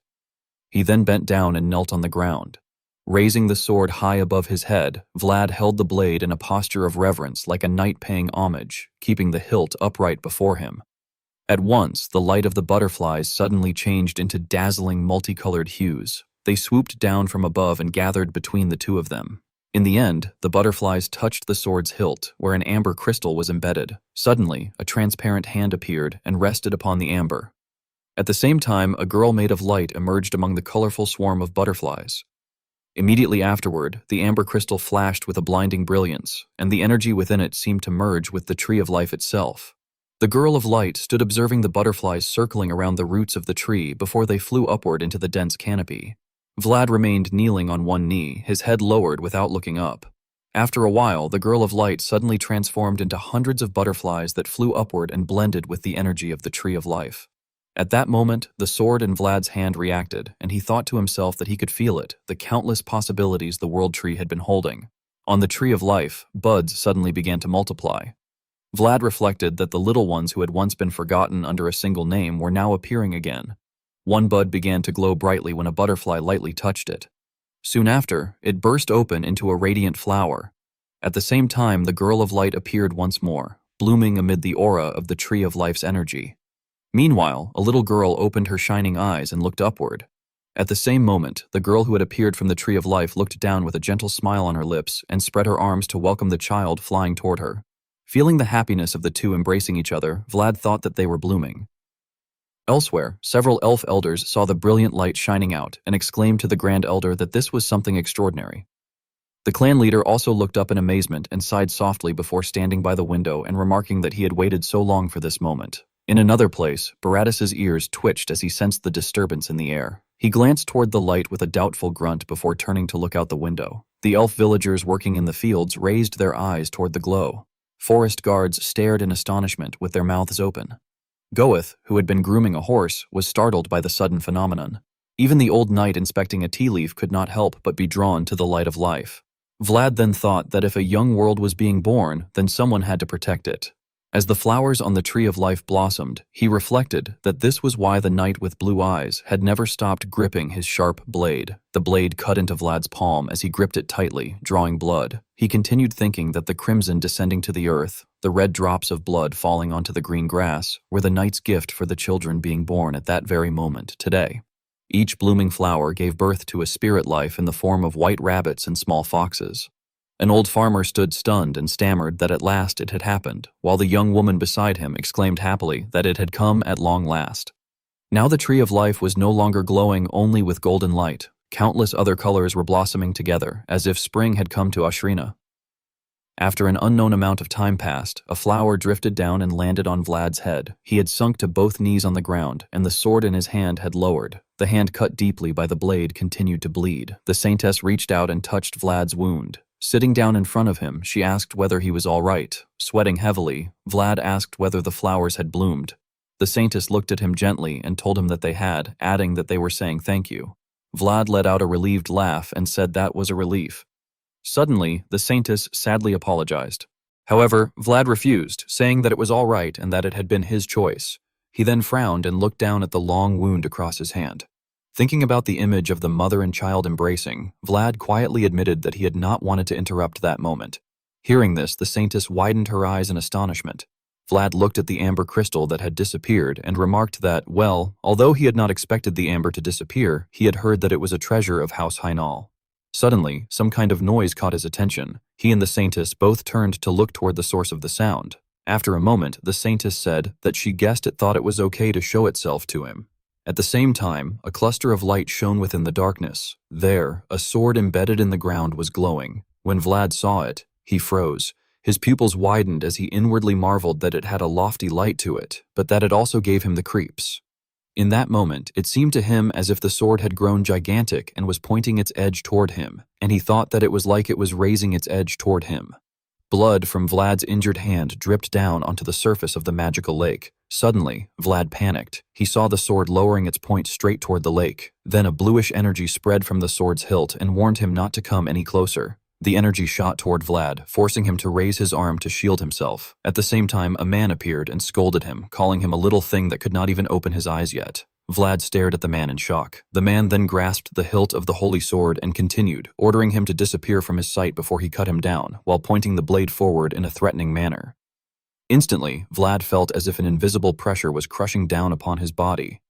He then bent down and knelt on the ground. Raising the sword high above his head, Vlad held the blade in a posture of reverence like a knight paying homage, keeping the hilt upright before him. At once, the light of the butterflies suddenly changed into dazzling multicolored hues. They swooped down from above and gathered between the two of them. In the end, the butterflies touched the sword's hilt, where an amber crystal was embedded. Suddenly, a transparent hand appeared and rested upon the amber. At the same time, a girl made of light emerged among the colorful swarm of butterflies. Immediately afterward, the amber crystal flashed with a blinding brilliance, and the energy within it seemed to merge with the tree of life itself. The girl of light stood observing the butterflies circling around the roots of the tree before they flew upward into the dense canopy. Vlad remained kneeling on one knee, his head lowered without looking up. After a while, the girl of light suddenly transformed into hundreds of butterflies that flew upward and blended with the energy of the tree of life. At that moment, the sword in Vlad's hand reacted, and he thought to himself that he could feel it, the countless possibilities the world tree had been holding. On the tree of life, buds suddenly began to multiply. Vlad reflected that the little ones who had once been forgotten under a single name were now appearing again. One bud began to glow brightly when a butterfly lightly touched it. Soon after, it burst open into a radiant flower. At the same time, the girl of light appeared once more, blooming amid the aura of the tree of life's energy. Meanwhile, a little girl opened her shining eyes and looked upward. At the same moment, the girl who had appeared from the tree of life looked down with a gentle smile on her lips and spread her arms to welcome the child flying toward her. Feeling the happiness of the two embracing each other, Vlad thought that they were blooming. Elsewhere, several elf elders saw the brilliant light shining out and exclaimed to the Grand Elder that this was something extraordinary. The clan leader also looked up in amazement and sighed softly before standing by the window and remarking that he had waited so long for this moment. In another place, Baratus's ears twitched as he sensed the disturbance in the air. He glanced toward the light with a doubtful grunt before turning to look out the window. The elf villagers working in the fields raised their eyes toward the glow. Forest guards stared in astonishment with their mouths open. Goeth, who had been grooming a horse, was startled by the sudden phenomenon. Even the old knight inspecting a tea leaf could not help but be drawn to the light of life. Vlad then thought that if a young world was being born, then someone had to protect it. As the flowers on the tree of life blossomed, he reflected that this was why the knight with blue eyes had never stopped gripping his sharp blade. The blade cut into Vlad's palm as he gripped it tightly, drawing blood. He continued thinking that the crimson descending to the earth, the red drops of blood falling onto the green grass, were the knight's gift for the children being born at that very moment, today. Each blooming flower gave birth to a spirit life in the form of white rabbits and small foxes. An old farmer stood stunned and stammered that at last it had happened, while the young woman beside him exclaimed happily that it had come at long last. Now the tree of life was no longer glowing only with golden light. Countless other colors were blossoming together, as if spring had come to Ashrina. After an unknown amount of time passed, a flower drifted down and landed on Vlad's head. He had sunk to both knees on the ground, and the sword in his hand had lowered. The hand cut deeply by the blade continued to bleed. The saintess reached out and touched Vlad's wound. Sitting down in front of him, she asked whether he was all right. Sweating heavily, Vlad asked whether the flowers had bloomed. The saintess looked at him gently and told him that they had, adding that they were saying thank you. Vlad let out a relieved laugh and said that was a relief. Suddenly, the saintess sadly apologized. However, Vlad refused, saying that it was all right and that it had been his choice. He then frowned and looked down at the long wound across his hand. Thinking about the image of the mother and child embracing, Vlad quietly admitted that he had not wanted to interrupt that moment. Hearing this, the saintess widened her eyes in astonishment. Vlad looked at the amber crystal that had disappeared and remarked that, well, although he had not expected the amber to disappear, he had heard that it was a treasure of House Hainal. Suddenly, some kind of noise caught his attention. He and the saintess both turned to look toward the source of the sound. After a moment, the saintess said that she guessed it thought it was okay to show itself to him. At the same time, a cluster of light shone within the darkness. There, a sword embedded in the ground was glowing. When Vlad saw it, he froze. His pupils widened as he inwardly marveled that it had a lofty light to it, but that it also gave him the creeps. In that moment, it seemed to him as if the sword had grown gigantic and was pointing its edge toward him, and he thought that it was like it was raising its edge toward him. Blood from Vlad's injured hand dripped down onto the surface of the magical lake. Suddenly, Vlad panicked. He saw the sword lowering its point straight toward the lake. Then a bluish energy spread from the sword's hilt and warned him not to come any closer. The energy shot toward Vlad, forcing him to raise his arm to shield himself. At the same time, a man appeared and scolded him, calling him a little thing that could not even open his eyes yet. Vlad stared at the man in shock. The man then grasped the hilt of the holy sword and continued, ordering him to disappear from his sight before he cut him down, while pointing the blade forward in a threatening manner. Instantly, Vlad felt as if an invisible pressure was crushing down upon his body.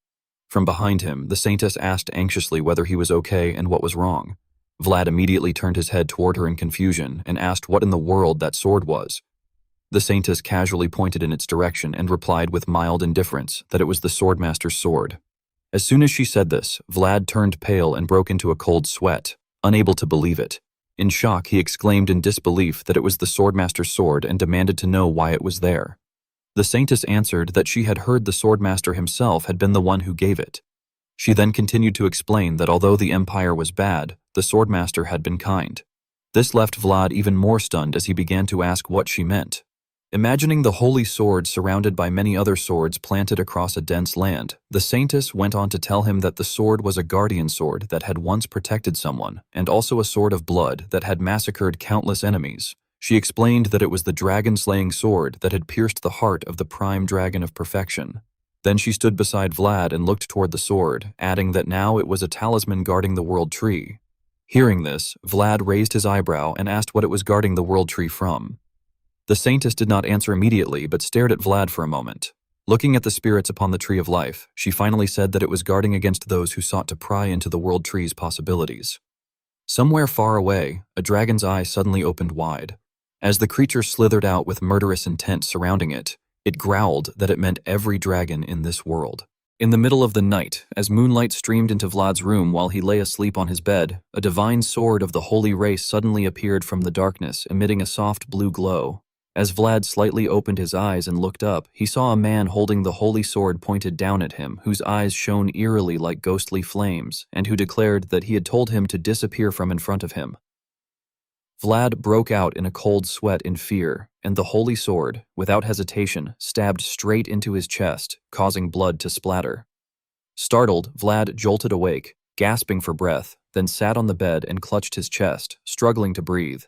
From behind him, the saintess asked anxiously whether he was okay and what was wrong. Vlad immediately turned his head toward her in confusion and asked what in the world that sword was. The Saintess casually pointed in its direction and replied with mild indifference that it was the Swordmaster's sword. As soon as she said this, Vlad turned pale and broke into a cold sweat, unable to believe it. In shock, he exclaimed in disbelief that it was the Swordmaster's sword and demanded to know why it was there. The Saintess answered that she had heard the Swordmaster himself had been the one who gave it. She then continued to explain that although the Empire was bad, the Swordmaster had been kind. This left Vlad even more stunned as he began to ask what she meant. Imagining the holy sword surrounded by many other swords planted across a dense land, the Saintess went on to tell him that the sword was a guardian sword that had once protected someone, and also a sword of blood that had massacred countless enemies. She explained that it was the dragon-slaying sword that had pierced the heart of the prime dragon of perfection. Then she stood beside Vlad and looked toward the sword, adding that now it was a talisman guarding the world tree. Hearing this, Vlad raised his eyebrow and asked what it was guarding the world tree from. The Saintess did not answer immediately, but stared at Vlad for a moment. Looking at the spirits upon the Tree of Life, she finally said that it was guarding against those who sought to pry into the world tree's possibilities. Somewhere far away, a dragon's eye suddenly opened wide. As the creature slithered out with murderous intent surrounding it, it growled that it meant every dragon in this world. In the middle of the night, as moonlight streamed into Vlad's room while he lay asleep on his bed, a divine sword of the holy race suddenly appeared from the darkness, emitting a soft blue glow. As Vlad slightly opened his eyes and looked up, he saw a man holding the holy sword pointed down at him, whose eyes shone eerily like ghostly flames, and who declared that he had told him to disappear from in front of him. Vlad broke out in a cold sweat in fear, and the holy sword, without hesitation, stabbed straight into his chest, causing blood to splatter. Startled, Vlad jolted awake, gasping for breath, then sat on the bed and clutched his chest, struggling to breathe.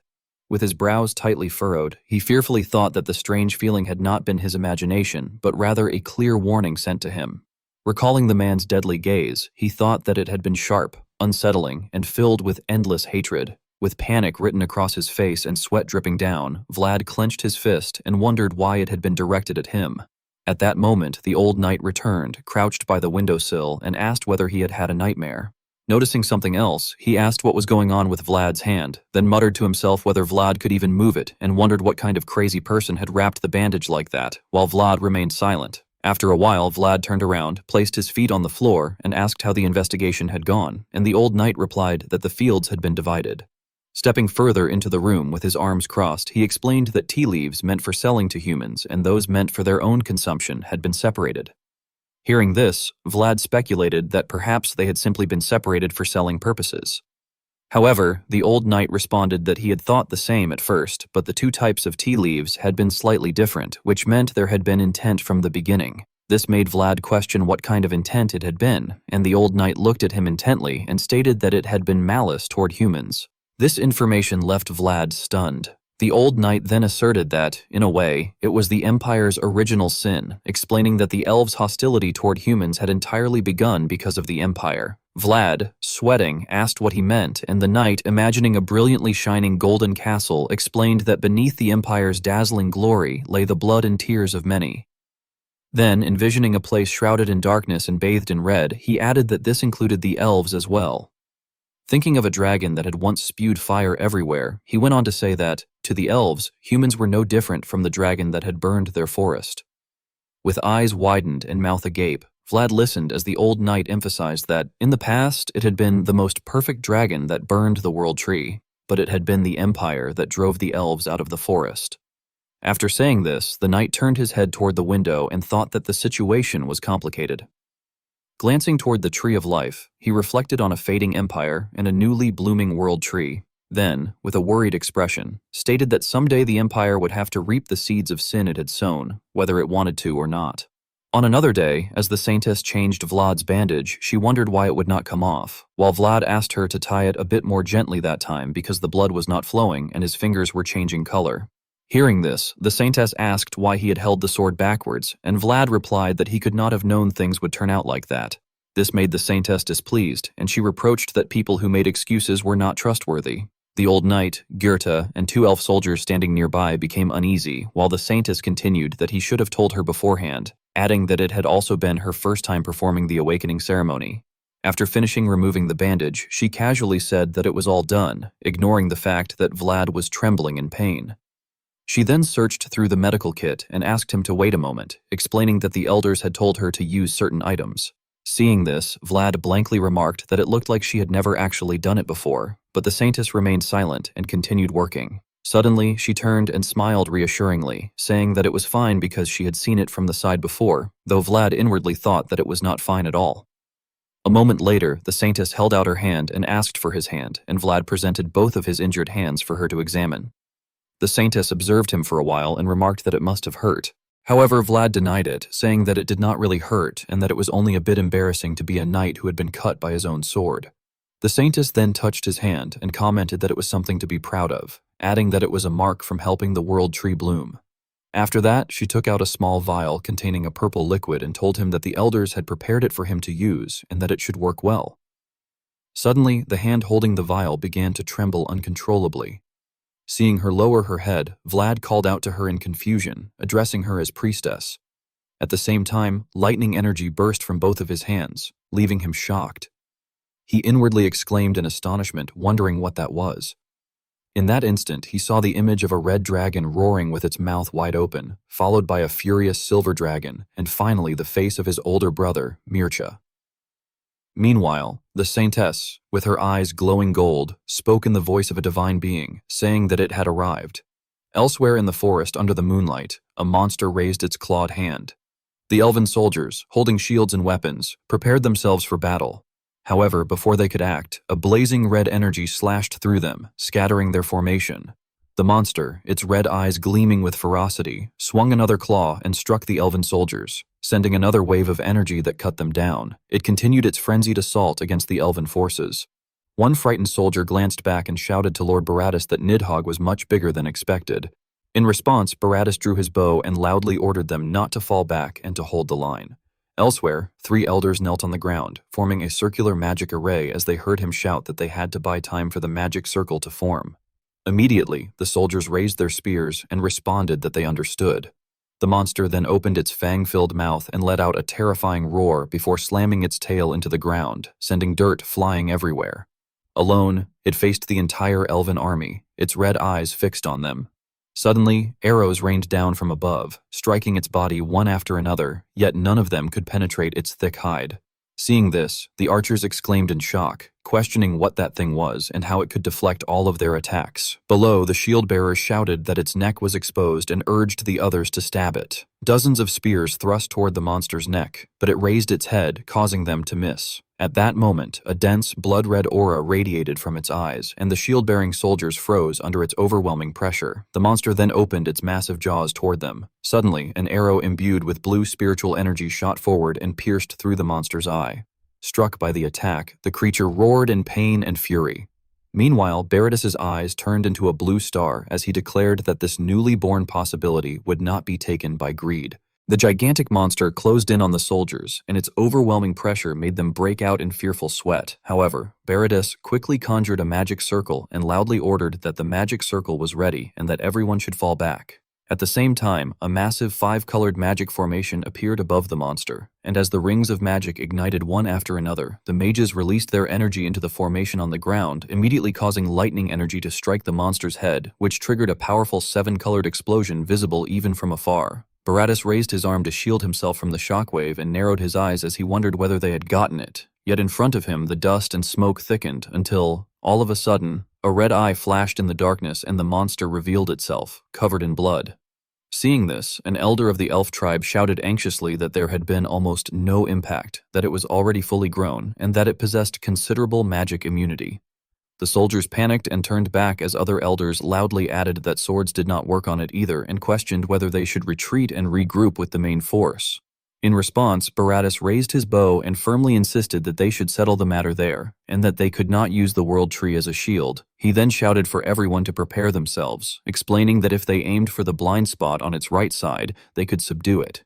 With his brows tightly furrowed, he fearfully thought that the strange feeling had not been his imagination, but rather a clear warning sent to him. Recalling the man's deadly gaze, he thought that it had been sharp, unsettling, and filled with endless hatred. With panic written across his face and sweat dripping down, Vlad clenched his fist and wondered why it had been directed at him. At that moment, the old knight returned, crouched by the windowsill, and asked whether he had had a nightmare. Noticing something else, he asked what was going on with Vlad's hand, then muttered to himself whether Vlad could even move it, and wondered what kind of crazy person had wrapped the bandage like that, while Vlad remained silent. After a while, Vlad turned around, placed his feet on the floor, and asked how the investigation had gone, and the old knight replied that the fields had been divided. Stepping further into the room with his arms crossed, he explained that tea leaves meant for selling to humans and those meant for their own consumption had been separated. Hearing this, Vlad speculated that perhaps they had simply been separated for selling purposes. However, the old knight responded that he had thought the same at first, but the two types of tea leaves had been slightly different, which meant there had been intent from the beginning. This made Vlad question what kind of intent it had been, and the old knight looked at him intently and stated that it had been malice toward humans. This information left Vlad stunned. The old knight then asserted that, in a way, it was the Empire's original sin, explaining that the elves' hostility toward humans had entirely begun because of the Empire. Vlad, sweating, asked what he meant, and the knight, imagining a brilliantly shining golden castle, explained that beneath the Empire's dazzling glory lay the blood and tears of many. Then, envisioning a place shrouded in darkness and bathed in red, he added that this included the elves as well. Thinking of a dragon that had once spewed fire everywhere, he went on to say that, to the elves, humans were no different from the dragon that had burned their forest. With eyes widened and mouth agape, Vlad listened as the old knight emphasized that, in the past, it had been the most perfect dragon that burned the world tree, but it had been the Empire that drove the elves out of the forest. After saying this, the knight turned his head toward the window and thought that the situation was complicated. Glancing toward the Tree of Life, he reflected on a fading empire and a newly blooming world tree. Then, with a worried expression, stated that someday the Empire would have to reap the seeds of sin it had sown, whether it wanted to or not. On another day, as the Saintess changed Vlad's bandage, she wondered why it would not come off, while Vlad asked her to tie it a bit more gently that time because the blood was not flowing and his fingers were changing color. Hearing this, the Saintess asked why he had held the sword backwards, and Vlad replied that he could not have known things would turn out like that. This made the Saintess displeased, and she reproached that people who made excuses were not trustworthy. The old knight, Goethe, and two elf soldiers standing nearby became uneasy, while the Saintess continued that he should have told her beforehand, adding that it had also been her first time performing the awakening ceremony. After finishing removing the bandage, she casually said that it was all done, ignoring the fact that Vlad was trembling in pain. She then searched through the medical kit and asked him to wait a moment, explaining that the elders had told her to use certain items. Seeing this, Vlad blankly remarked that it looked like she had never actually done it before, but the saintess remained silent and continued working. Suddenly, she turned and smiled reassuringly, saying that it was fine because she had seen it from the side before, though Vlad inwardly thought that it was not fine at all. A moment later, the saintess held out her hand and asked for his hand, and Vlad presented both of his injured hands for her to examine. The saintess observed him for a while and remarked that it must have hurt. However, Vlad denied it, saying that it did not really hurt and that it was only a bit embarrassing to be a knight who had been cut by his own sword. The saintess then touched his hand and commented that it was something to be proud of, adding that it was a mark from helping the world tree bloom. After that, she took out a small vial containing a purple liquid and told him that the elders had prepared it for him to use and that it should work well. Suddenly, the hand holding the vial began to tremble uncontrollably. Seeing her lower her head, Vlad called out to her in confusion, addressing her as priestess. At the same time, lightning energy burst from both of his hands, leaving him shocked. He inwardly exclaimed in astonishment, wondering what that was. In that instant, he saw the image of a red dragon roaring with its mouth wide open, followed by a furious silver dragon, and finally the face of his older brother, Mircea. Meanwhile, the saintess, with her eyes glowing gold, spoke in the voice of a divine being, saying that it had arrived. Elsewhere in the forest under the moonlight, a monster raised its clawed hand. The elven soldiers, holding shields and weapons, prepared themselves for battle. However, before they could act, a blazing red energy slashed through them, scattering their formation. The monster, its red eyes gleaming with ferocity, swung another claw and struck the elven soldiers, sending another wave of energy that cut them down. It continued its frenzied assault against the elven forces. One frightened soldier glanced back and shouted to Lord Baratus that Nidhogg was much bigger than expected. In response, Baratus drew his bow and loudly ordered them not to fall back and to hold the line. Elsewhere, 3 elders knelt on the ground, forming a circular magic array as they heard him shout that they had to buy time for the magic circle to form. Immediately, the soldiers raised their spears and responded that they understood. The monster then opened its fang-filled mouth and let out a terrifying roar before slamming its tail into the ground, sending dirt flying everywhere. Alone, it faced the entire elven army, its red eyes fixed on them. Suddenly, arrows rained down from above, striking its body one after another, yet none of them could penetrate its thick hide. Seeing this, the archers exclaimed in shock, questioning what that thing was and how it could deflect all of their attacks. Below, the shield-bearers shouted that its neck was exposed and urged the others to stab it. Dozens of spears thrust toward the monster's neck, but it raised its head, causing them to miss. At that moment, a dense, blood-red aura radiated from its eyes, and the shield-bearing soldiers froze under its overwhelming pressure. The monster then opened its massive jaws toward them. Suddenly, an arrow imbued with blue spiritual energy shot forward and pierced through the monster's eye. Struck by the attack, the creature roared in pain and fury. Meanwhile, Baratus's eyes turned into a blue star as he declared that this newly born possibility would not be taken by greed. The gigantic monster closed in on the soldiers, and its overwhelming pressure made them break out in fearful sweat. However, Baratus quickly conjured a magic circle and loudly ordered that the magic circle was ready and that everyone should fall back. At the same time, a massive 5-colored magic formation appeared above the monster, and as the rings of magic ignited one after another, the mages released their energy into the formation on the ground, immediately causing lightning energy to strike the monster's head, which triggered a powerful 7-colored explosion visible even from afar. Baratus raised his arm to shield himself from the shockwave and narrowed his eyes as he wondered whether they had gotten it. Yet in front of him, the dust and smoke thickened until, all of a sudden, a red eye flashed in the darkness and the monster revealed itself, covered in blood. Seeing this, an elder of the elf tribe shouted anxiously that there had been almost no impact, that it was already fully grown, and that it possessed considerable magic immunity. The soldiers panicked and turned back as other elders loudly added that swords did not work on it either and questioned whether they should retreat and regroup with the main force. In response, Baratus raised his bow and firmly insisted that they should settle the matter there, and that they could not use the world tree as a shield. He then shouted for everyone to prepare themselves, explaining that if they aimed for the blind spot on its right side, they could subdue it.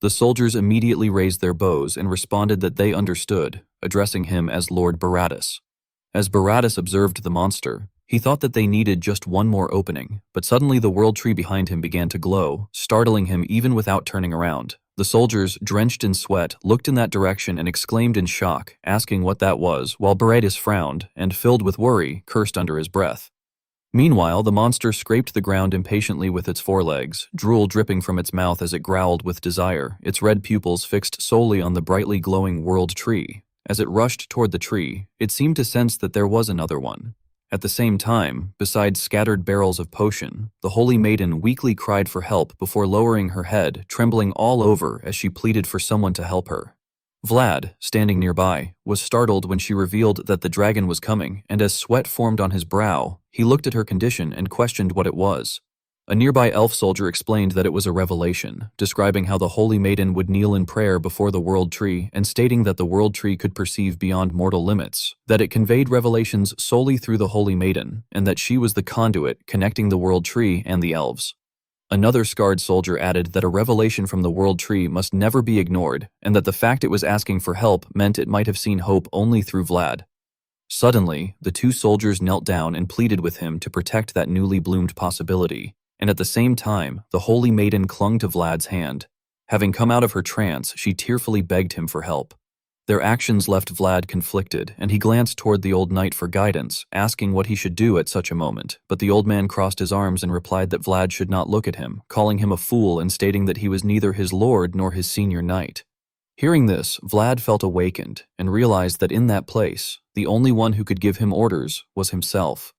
The soldiers immediately raised their bows and responded that they understood, addressing him as Lord Baratus. As Baratus observed the monster, he thought that they needed just one more opening, but suddenly the world tree behind him began to glow, startling him even without turning around. The soldiers, drenched in sweat, looked in that direction and exclaimed in shock, asking what that was, while Beretus frowned and, filled with worry, cursed under his breath. Meanwhile, the monster scraped the ground impatiently with its forelegs, drool dripping from its mouth as it growled with desire, its red pupils fixed solely on the brightly glowing world tree. As it rushed toward the tree, it seemed to sense that there was another one. At the same time, besides scattered barrels of potion, the holy maiden weakly cried for help before lowering her head, trembling all over as she pleaded for someone to help her. Vlad, standing nearby, was startled when she revealed that the dragon was coming, and as sweat formed on his brow, he looked at her condition and questioned what it was. A nearby elf soldier explained that it was a revelation, describing how the holy maiden would kneel in prayer before the world tree and stating that the world tree could perceive beyond mortal limits, that it conveyed revelations solely through the holy maiden, and that she was the conduit connecting the world tree and the elves. Another scarred soldier added that a revelation from the world tree must never be ignored, and that the fact it was asking for help meant it might have seen hope only through Vlad. Suddenly, the two soldiers knelt down and pleaded with him to protect that newly bloomed possibility. And at the same time, the holy maiden clung to Vlad's hand. Having come out of her trance, she tearfully begged him for help. Their actions left Vlad conflicted, and he glanced toward the old knight for guidance, asking what he should do at such a moment, but the old man crossed his arms and replied that Vlad should not look at him, calling him a fool and stating that he was neither his lord nor his senior knight. Hearing this, Vlad felt awakened, and realized that in that place, the only one who could give him orders was himself.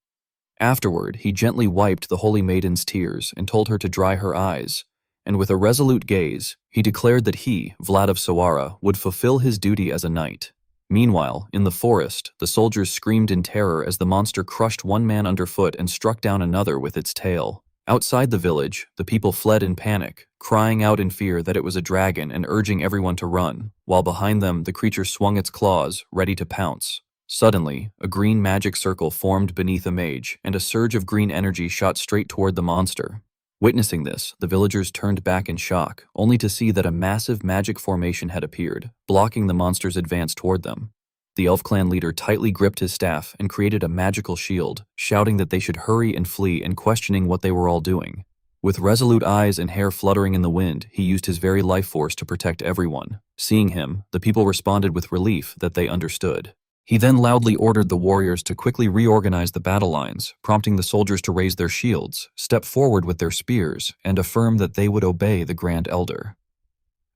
Afterward, he gently wiped the holy maiden's tears and told her to dry her eyes, and with a resolute gaze, he declared that he, Vlad of Sawara, would fulfill his duty as a knight. Meanwhile, in the forest, the soldiers screamed in terror as the monster crushed one man underfoot and struck down another with its tail. Outside the village, the people fled in panic, crying out in fear that it was a dragon and urging everyone to run, while behind them the creature swung its claws, ready to pounce. Suddenly, a green magic circle formed beneath a mage, and a surge of green energy shot straight toward the monster. Witnessing this, the villagers turned back in shock, only to see that a massive magic formation had appeared, blocking the monster's advance toward them. The elf clan leader tightly gripped his staff and created a magical shield, shouting that they should hurry and flee and questioning what they were all doing. With resolute eyes and hair fluttering in the wind, he used his very life force to protect everyone. Seeing him, the people responded with relief that they understood. He then loudly ordered the warriors to quickly reorganize the battle lines, prompting the soldiers to raise their shields, step forward with their spears, and affirm that they would obey the Grand Elder.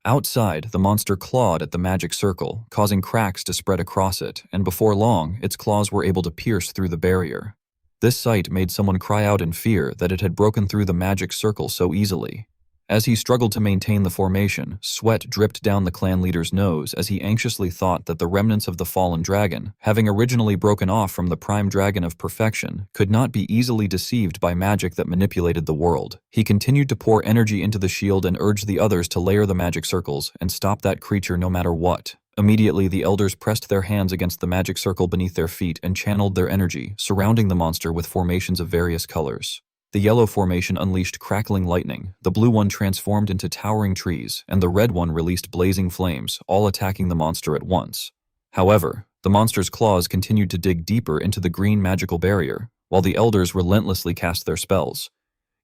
Outside, the monster clawed at the magic circle, causing cracks to spread across it, and before long, its claws were able to pierce through the barrier. This sight made someone cry out in fear that it had broken through the magic circle so easily. As he struggled to maintain the formation, sweat dripped down the clan leader's nose as he anxiously thought that the remnants of the fallen dragon, having originally broken off from the prime dragon of perfection, could not be easily deceived by magic that manipulated the world. He continued to pour energy into the shield and urged the others to layer the magic circles and stop that creature no matter what. Immediately, the elders pressed their hands against the magic circle beneath their feet and channeled their energy, surrounding the monster with formations of various colors. The yellow formation unleashed crackling lightning, the blue one transformed into towering trees, and the red one released blazing flames, all attacking the monster at once. However, the monster's claws continued to dig deeper into the green magical barrier, while the elders relentlessly cast their spells.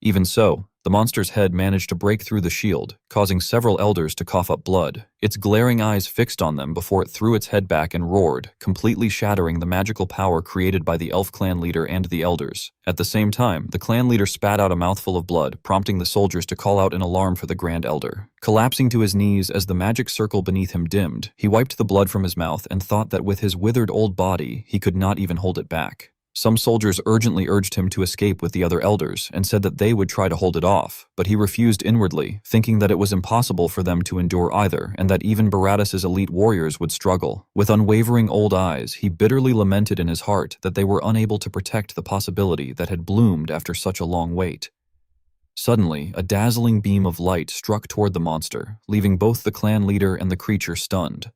Even so, the monster's head managed to break through the shield, causing several elders to cough up blood, its glaring eyes fixed on them before it threw its head back and roared, completely shattering the magical power created by the elf clan leader and the elders. At the same time, the clan leader spat out a mouthful of blood, prompting the soldiers to call out in alarm for the Grand Elder. Collapsing to his knees as the magic circle beneath him dimmed, he wiped the blood from his mouth and thought that with his withered old body, he could not even hold it back. Some soldiers urgently urged him to escape with the other elders and said that they would try to hold it off, but he refused inwardly, thinking that it was impossible for them to endure either and that even Baratus's elite warriors would struggle. With unwavering old eyes, he bitterly lamented in his heart that they were unable to protect the possibility that had bloomed after such a long wait. Suddenly, a dazzling beam of light struck toward the monster, leaving both the clan leader and the creature stunned.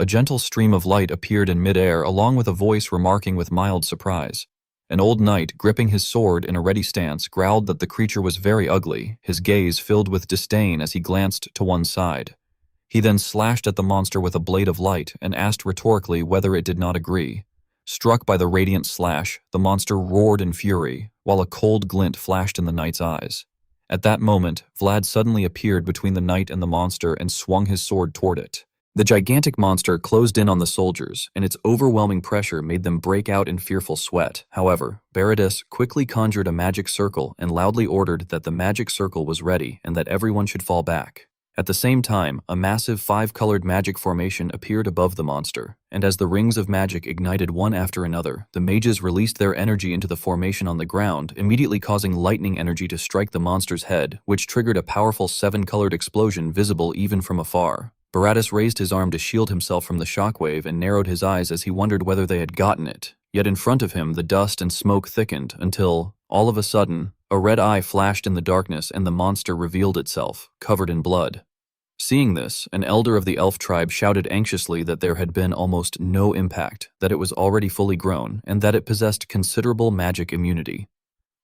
A gentle stream of light appeared in midair along with a voice remarking with mild surprise. An old knight, gripping his sword in a ready stance, growled that the creature was very ugly, his gaze filled with disdain as he glanced to one side. He then slashed at the monster with a blade of light and asked rhetorically whether it did not agree. Struck by the radiant slash, the monster roared in fury, while a cold glint flashed in the knight's eyes. At that moment, Vlad suddenly appeared between the knight and the monster and swung his sword toward it. The gigantic monster closed in on the soldiers, and its overwhelming pressure made them break out in fearful sweat. However, Baradis quickly conjured a magic circle and loudly ordered that the magic circle was ready and that everyone should fall back. At the same time, a massive 5-colored magic formation appeared above the monster, and as the rings of magic ignited one after another, the mages released their energy into the formation on the ground, immediately causing lightning energy to strike the monster's head, which triggered a powerful 7-colored explosion visible even from afar. Baradis raised his arm to shield himself from the shockwave and narrowed his eyes as he wondered whether they had gotten it. Yet in front of him, the dust and smoke thickened until, all of a sudden, a red eye flashed in the darkness and the monster revealed itself, covered in blood. Seeing this, an elder of the elf tribe shouted anxiously that there had been almost no impact, that it was already fully grown, and that it possessed considerable magic immunity.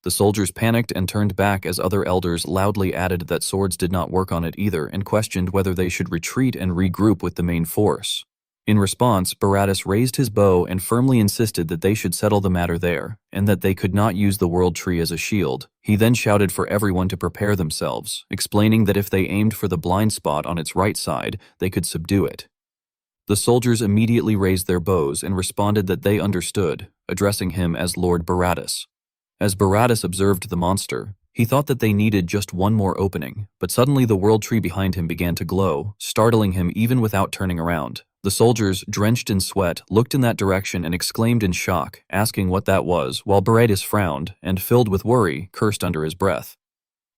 The soldiers panicked and turned back as other elders loudly added that swords did not work on it either and questioned whether they should retreat and regroup with the main force. In response, Baradis raised his bow and firmly insisted that they should settle the matter there, and that they could not use the world tree as a shield. He then shouted for everyone to prepare themselves, explaining that if they aimed for the blind spot on its right side, they could subdue it. The soldiers immediately raised their bows and responded that they understood, addressing him as Lord Baradis. As Baradis observed the monster, he thought that they needed just one more opening, but suddenly the world tree behind him began to glow, startling him even without turning around. The soldiers, drenched in sweat, looked in that direction and exclaimed in shock, asking what that was, while Baradis frowned and, filled with worry, cursed under his breath.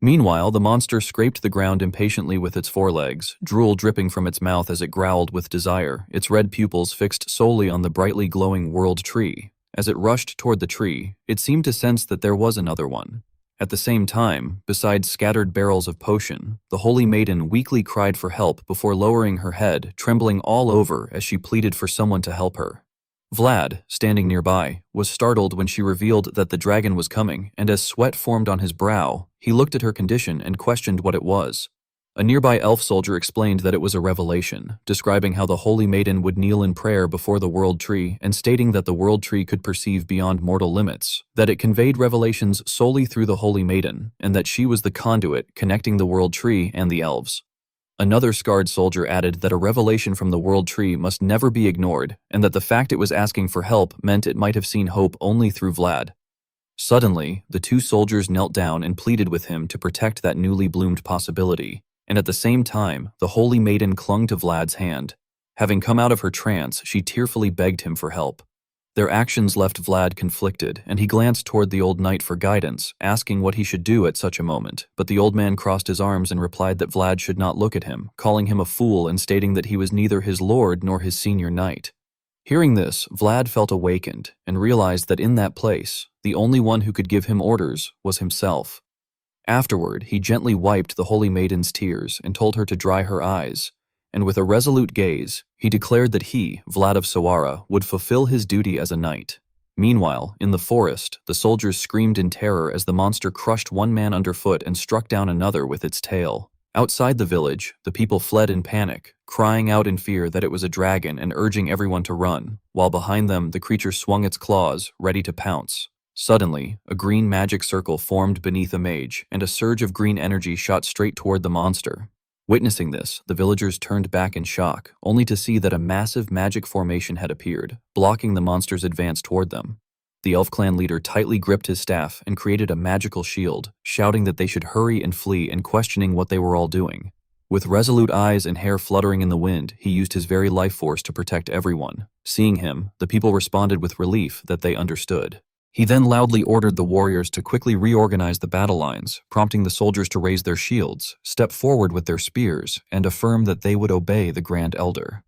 Meanwhile, the monster scraped the ground impatiently with its forelegs, drool dripping from its mouth as it growled with desire, its red pupils fixed solely on the brightly glowing world tree. As it rushed toward the tree, it seemed to sense that there was another one. At the same time, beside scattered barrels of potion, the holy maiden weakly cried for help before lowering her head, trembling all over as she pleaded for someone to help her. Vlad, standing nearby, was startled when she revealed that the dragon was coming, and as sweat formed on his brow, he looked at her condition and questioned what it was. A nearby elf soldier explained that it was a revelation, describing how the holy maiden would kneel in prayer before the world tree and stating that the world tree could perceive beyond mortal limits, that it conveyed revelations solely through the holy maiden, and that she was the conduit connecting the world tree and the elves. Another scarred soldier added that a revelation from the world tree must never be ignored, and that the fact it was asking for help meant it might have seen hope only through Vlad. Suddenly, the two soldiers knelt down and pleaded with him to protect that newly bloomed possibility. And at the same time, the holy maiden clung to Vlad's hand. Having come out of her trance, she tearfully begged him for help. Their actions left Vlad conflicted, and he glanced toward the old knight for guidance, asking what he should do at such a moment, but the old man crossed his arms and replied that Vlad should not look at him, calling him a fool and stating that he was neither his lord nor his senior knight. Hearing this, Vlad felt awakened and realized that in that place, the only one who could give him orders was himself. Afterward, he gently wiped the holy maiden's tears and told her to dry her eyes, and with a resolute gaze, he declared that he, Vlad of Sawara, would fulfill his duty as a knight. Meanwhile, in the forest, the soldiers screamed in terror as the monster crushed one man underfoot and struck down another with its tail. Outside the village, the people fled in panic, crying out in fear that it was a dragon and urging everyone to run, while behind them the creature swung its claws, ready to pounce. Suddenly, a green magic circle formed beneath a mage, and a surge of green energy shot straight toward the monster. Witnessing this, the villagers turned back in shock, only to see that a massive magic formation had appeared, blocking the monster's advance toward them. The elf clan leader tightly gripped his staff and created a magical shield, shouting that they should hurry and flee and questioning what they were all doing. With resolute eyes and hair fluttering in the wind, he used his very life force to protect everyone. Seeing him, the people responded with relief that they understood. He then loudly ordered the warriors to quickly reorganize the battle lines, prompting the soldiers to raise their shields, step forward with their spears, and affirm that they would obey the Grand Elder.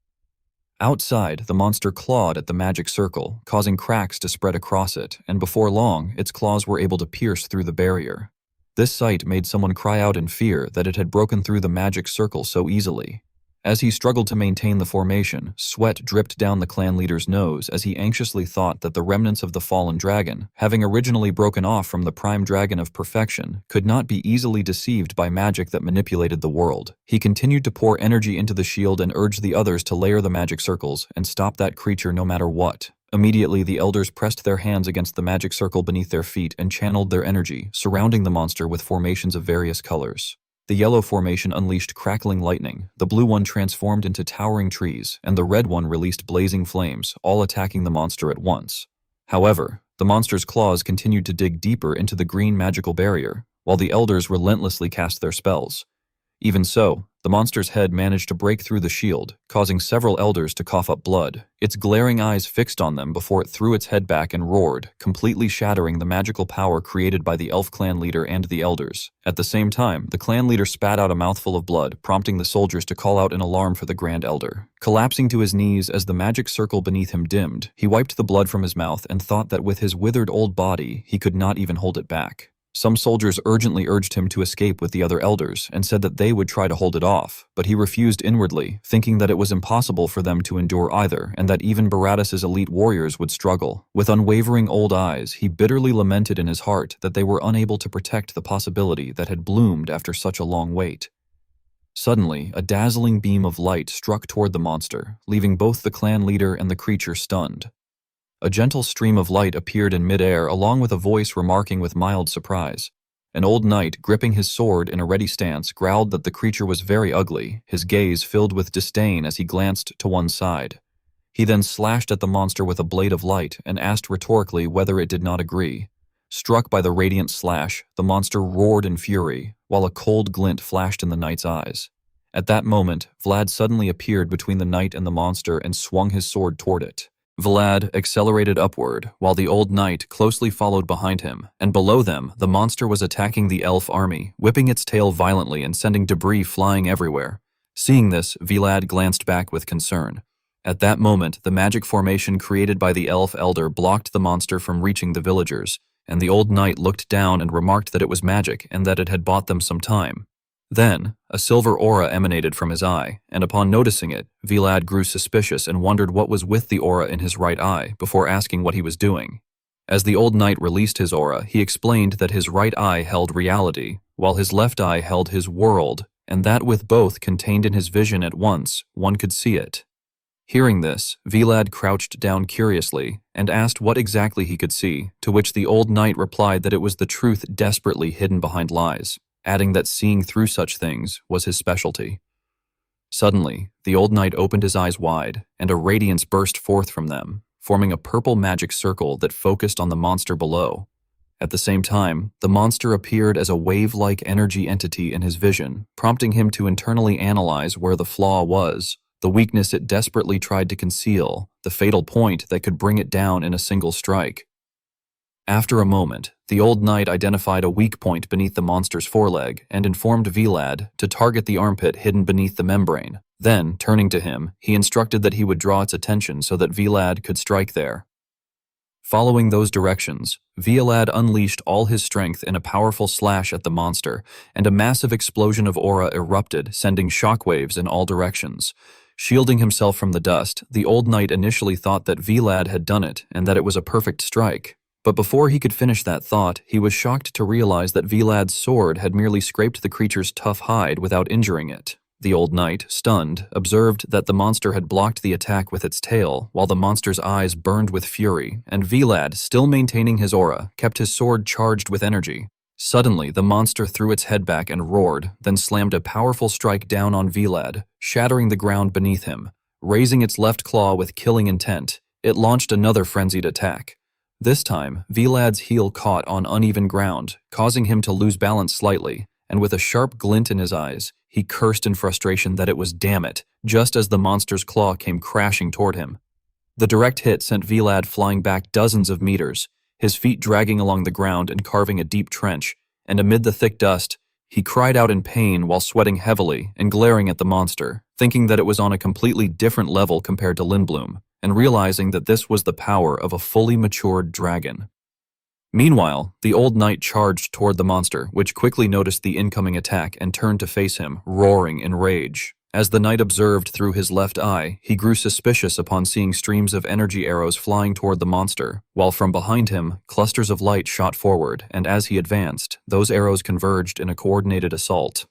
Outside, the monster clawed at the magic circle, causing cracks to spread across it, and before long, its claws were able to pierce through the barrier. This sight made someone cry out in fear that it had broken through the magic circle so easily. As he struggled to maintain the formation, sweat dripped down the clan leader's nose as he anxiously thought that the remnants of the fallen dragon, having originally broken off from the prime dragon of perfection, could not be easily deceived by magic that manipulated the world. He continued to pour energy into the shield and urged the others to layer the magic circles and stop that creature no matter what. Immediately, the elders pressed their hands against the magic circle beneath their feet and channeled their energy, surrounding the monster with formations of various colors. The yellow formation unleashed crackling lightning, the blue one transformed into towering trees, and the red one released blazing flames, all attacking the monster at once. However, the monster's claws continued to dig deeper into the green magical barrier, while the elders relentlessly cast their spells. Even so, the monster's head managed to break through the shield, causing several elders to cough up blood, its glaring eyes fixed on them before it threw its head back and roared, completely shattering the magical power created by the elf clan leader and the elders. At the same time, the clan leader spat out a mouthful of blood, prompting the soldiers to call out in alarm for the Grand Elder. Collapsing to his knees as the magic circle beneath him dimmed, he wiped the blood from his mouth and thought that with his withered old body, he could not even hold it back. Some soldiers urgently urged him to escape with the other elders and said that they would try to hold it off, but he refused inwardly, thinking that it was impossible for them to endure either and that even Baratus' elite warriors would struggle. With unwavering old eyes, he bitterly lamented in his heart that they were unable to protect the possibility that had bloomed after such a long wait. Suddenly, a dazzling beam of light struck toward the monster, leaving both the clan leader and the creature stunned. A gentle stream of light appeared in midair along with a voice remarking with mild surprise. An old knight, gripping his sword in a ready stance, growled that the creature was very ugly, his gaze filled with disdain as he glanced to one side. He then slashed at the monster with a blade of light and asked rhetorically whether it did not agree. Struck by the radiant slash, the monster roared in fury, while a cold glint flashed in the knight's eyes. At that moment, Vlad suddenly appeared between the knight and the monster and swung his sword toward it. Vlad accelerated upward, while the old knight closely followed behind him, and below them, the monster was attacking the elf army, whipping its tail violently and sending debris flying everywhere. Seeing this, Vlad glanced back with concern. At that moment, the magic formation created by the elf elder blocked the monster from reaching the villagers, and the old knight looked down and remarked that it was magic and that it had bought them some time. Then, a silver aura emanated from his eye, and upon noticing it, Vlad grew suspicious and wondered what was with the aura in his right eye before asking what he was doing. As the old knight released his aura, he explained that his right eye held reality, while his left eye held his world, and that with both contained in his vision at once, one could see it. Hearing this, Vlad crouched down curiously and asked what exactly he could see, to which the old knight replied that it was the truth desperately hidden behind lies, adding that seeing through such things was his specialty. Suddenly, the old knight opened his eyes wide, and a radiance burst forth from them, forming a purple magic circle that focused on the monster below. At the same time, the monster appeared as a wave-like energy entity in his vision, prompting him to internally analyze where the flaw was, the weakness it desperately tried to conceal, the fatal point that could bring it down in a single strike. After a moment, the old knight identified a weak point beneath the monster's foreleg and informed Vlad to target the armpit hidden beneath the membrane. Then, turning to him, he instructed that he would draw its attention so that Vlad could strike there. Following those directions, Vlad unleashed all his strength in a powerful slash at the monster, and a massive explosion of aura erupted, sending shockwaves in all directions. Shielding himself from the dust, the old knight initially thought that Vlad had done it and that it was a perfect strike. But before he could finish that thought, he was shocked to realize that Vlad's sword had merely scraped the creature's tough hide without injuring it. The old knight, stunned, observed that the monster had blocked the attack with its tail, while the monster's eyes burned with fury, and Vlad, still maintaining his aura, kept his sword charged with energy. Suddenly, the monster threw its head back and roared, then slammed a powerful strike down on Vlad, shattering the ground beneath him. Raising its left claw with killing intent, it launched another frenzied attack. This time, Vlad's heel caught on uneven ground, causing him to lose balance slightly, and with a sharp glint in his eyes, he cursed in frustration that it was damn it, just as the monster's claw came crashing toward him. The direct hit sent Vlad flying back dozens of meters, his feet dragging along the ground and carving a deep trench, and amid the thick dust, he cried out in pain while sweating heavily and glaring at the monster, thinking that it was on a completely different level compared to Lindblom, and realizing that this was the power of a fully matured dragon. Meanwhile, the old knight charged toward the monster, which quickly noticed the incoming attack and turned to face him, roaring in rage. As the knight observed through his left eye, he grew suspicious upon seeing streams of energy arrows flying toward the monster, while from behind him, clusters of light shot forward, and as he advanced, those arrows converged in a coordinated assault.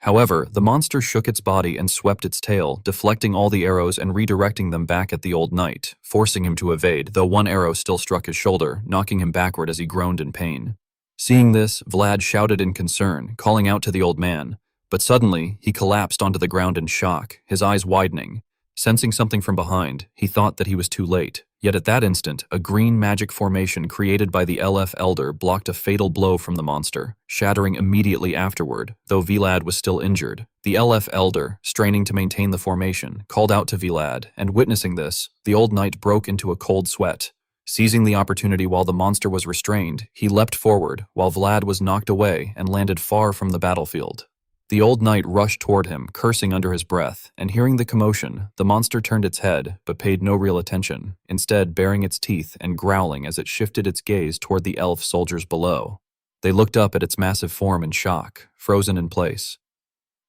However, the monster shook its body and swept its tail, deflecting all the arrows and redirecting them back at the old knight, forcing him to evade, though one arrow still struck his shoulder, knocking him backward as he groaned in pain. Seeing this, Vlad shouted in concern, calling out to the old man. But suddenly, he collapsed onto the ground in shock, his eyes widening. Sensing something from behind, he thought that he was too late. Yet at that instant, a green magic formation created by the LF Elder blocked a fatal blow from the monster, shattering immediately afterward, though Vlad was still injured. The LF Elder, straining to maintain the formation, called out to Vlad, and witnessing this, the old knight broke into a cold sweat. Seizing the opportunity while the monster was restrained, he leapt forward, while Vlad was knocked away and landed far from the battlefield. The old knight rushed toward him, cursing under his breath, and hearing the commotion, the monster turned its head, but paid no real attention, instead baring its teeth and growling as it shifted its gaze toward the elf soldiers below. They looked up at its massive form in shock, frozen in place.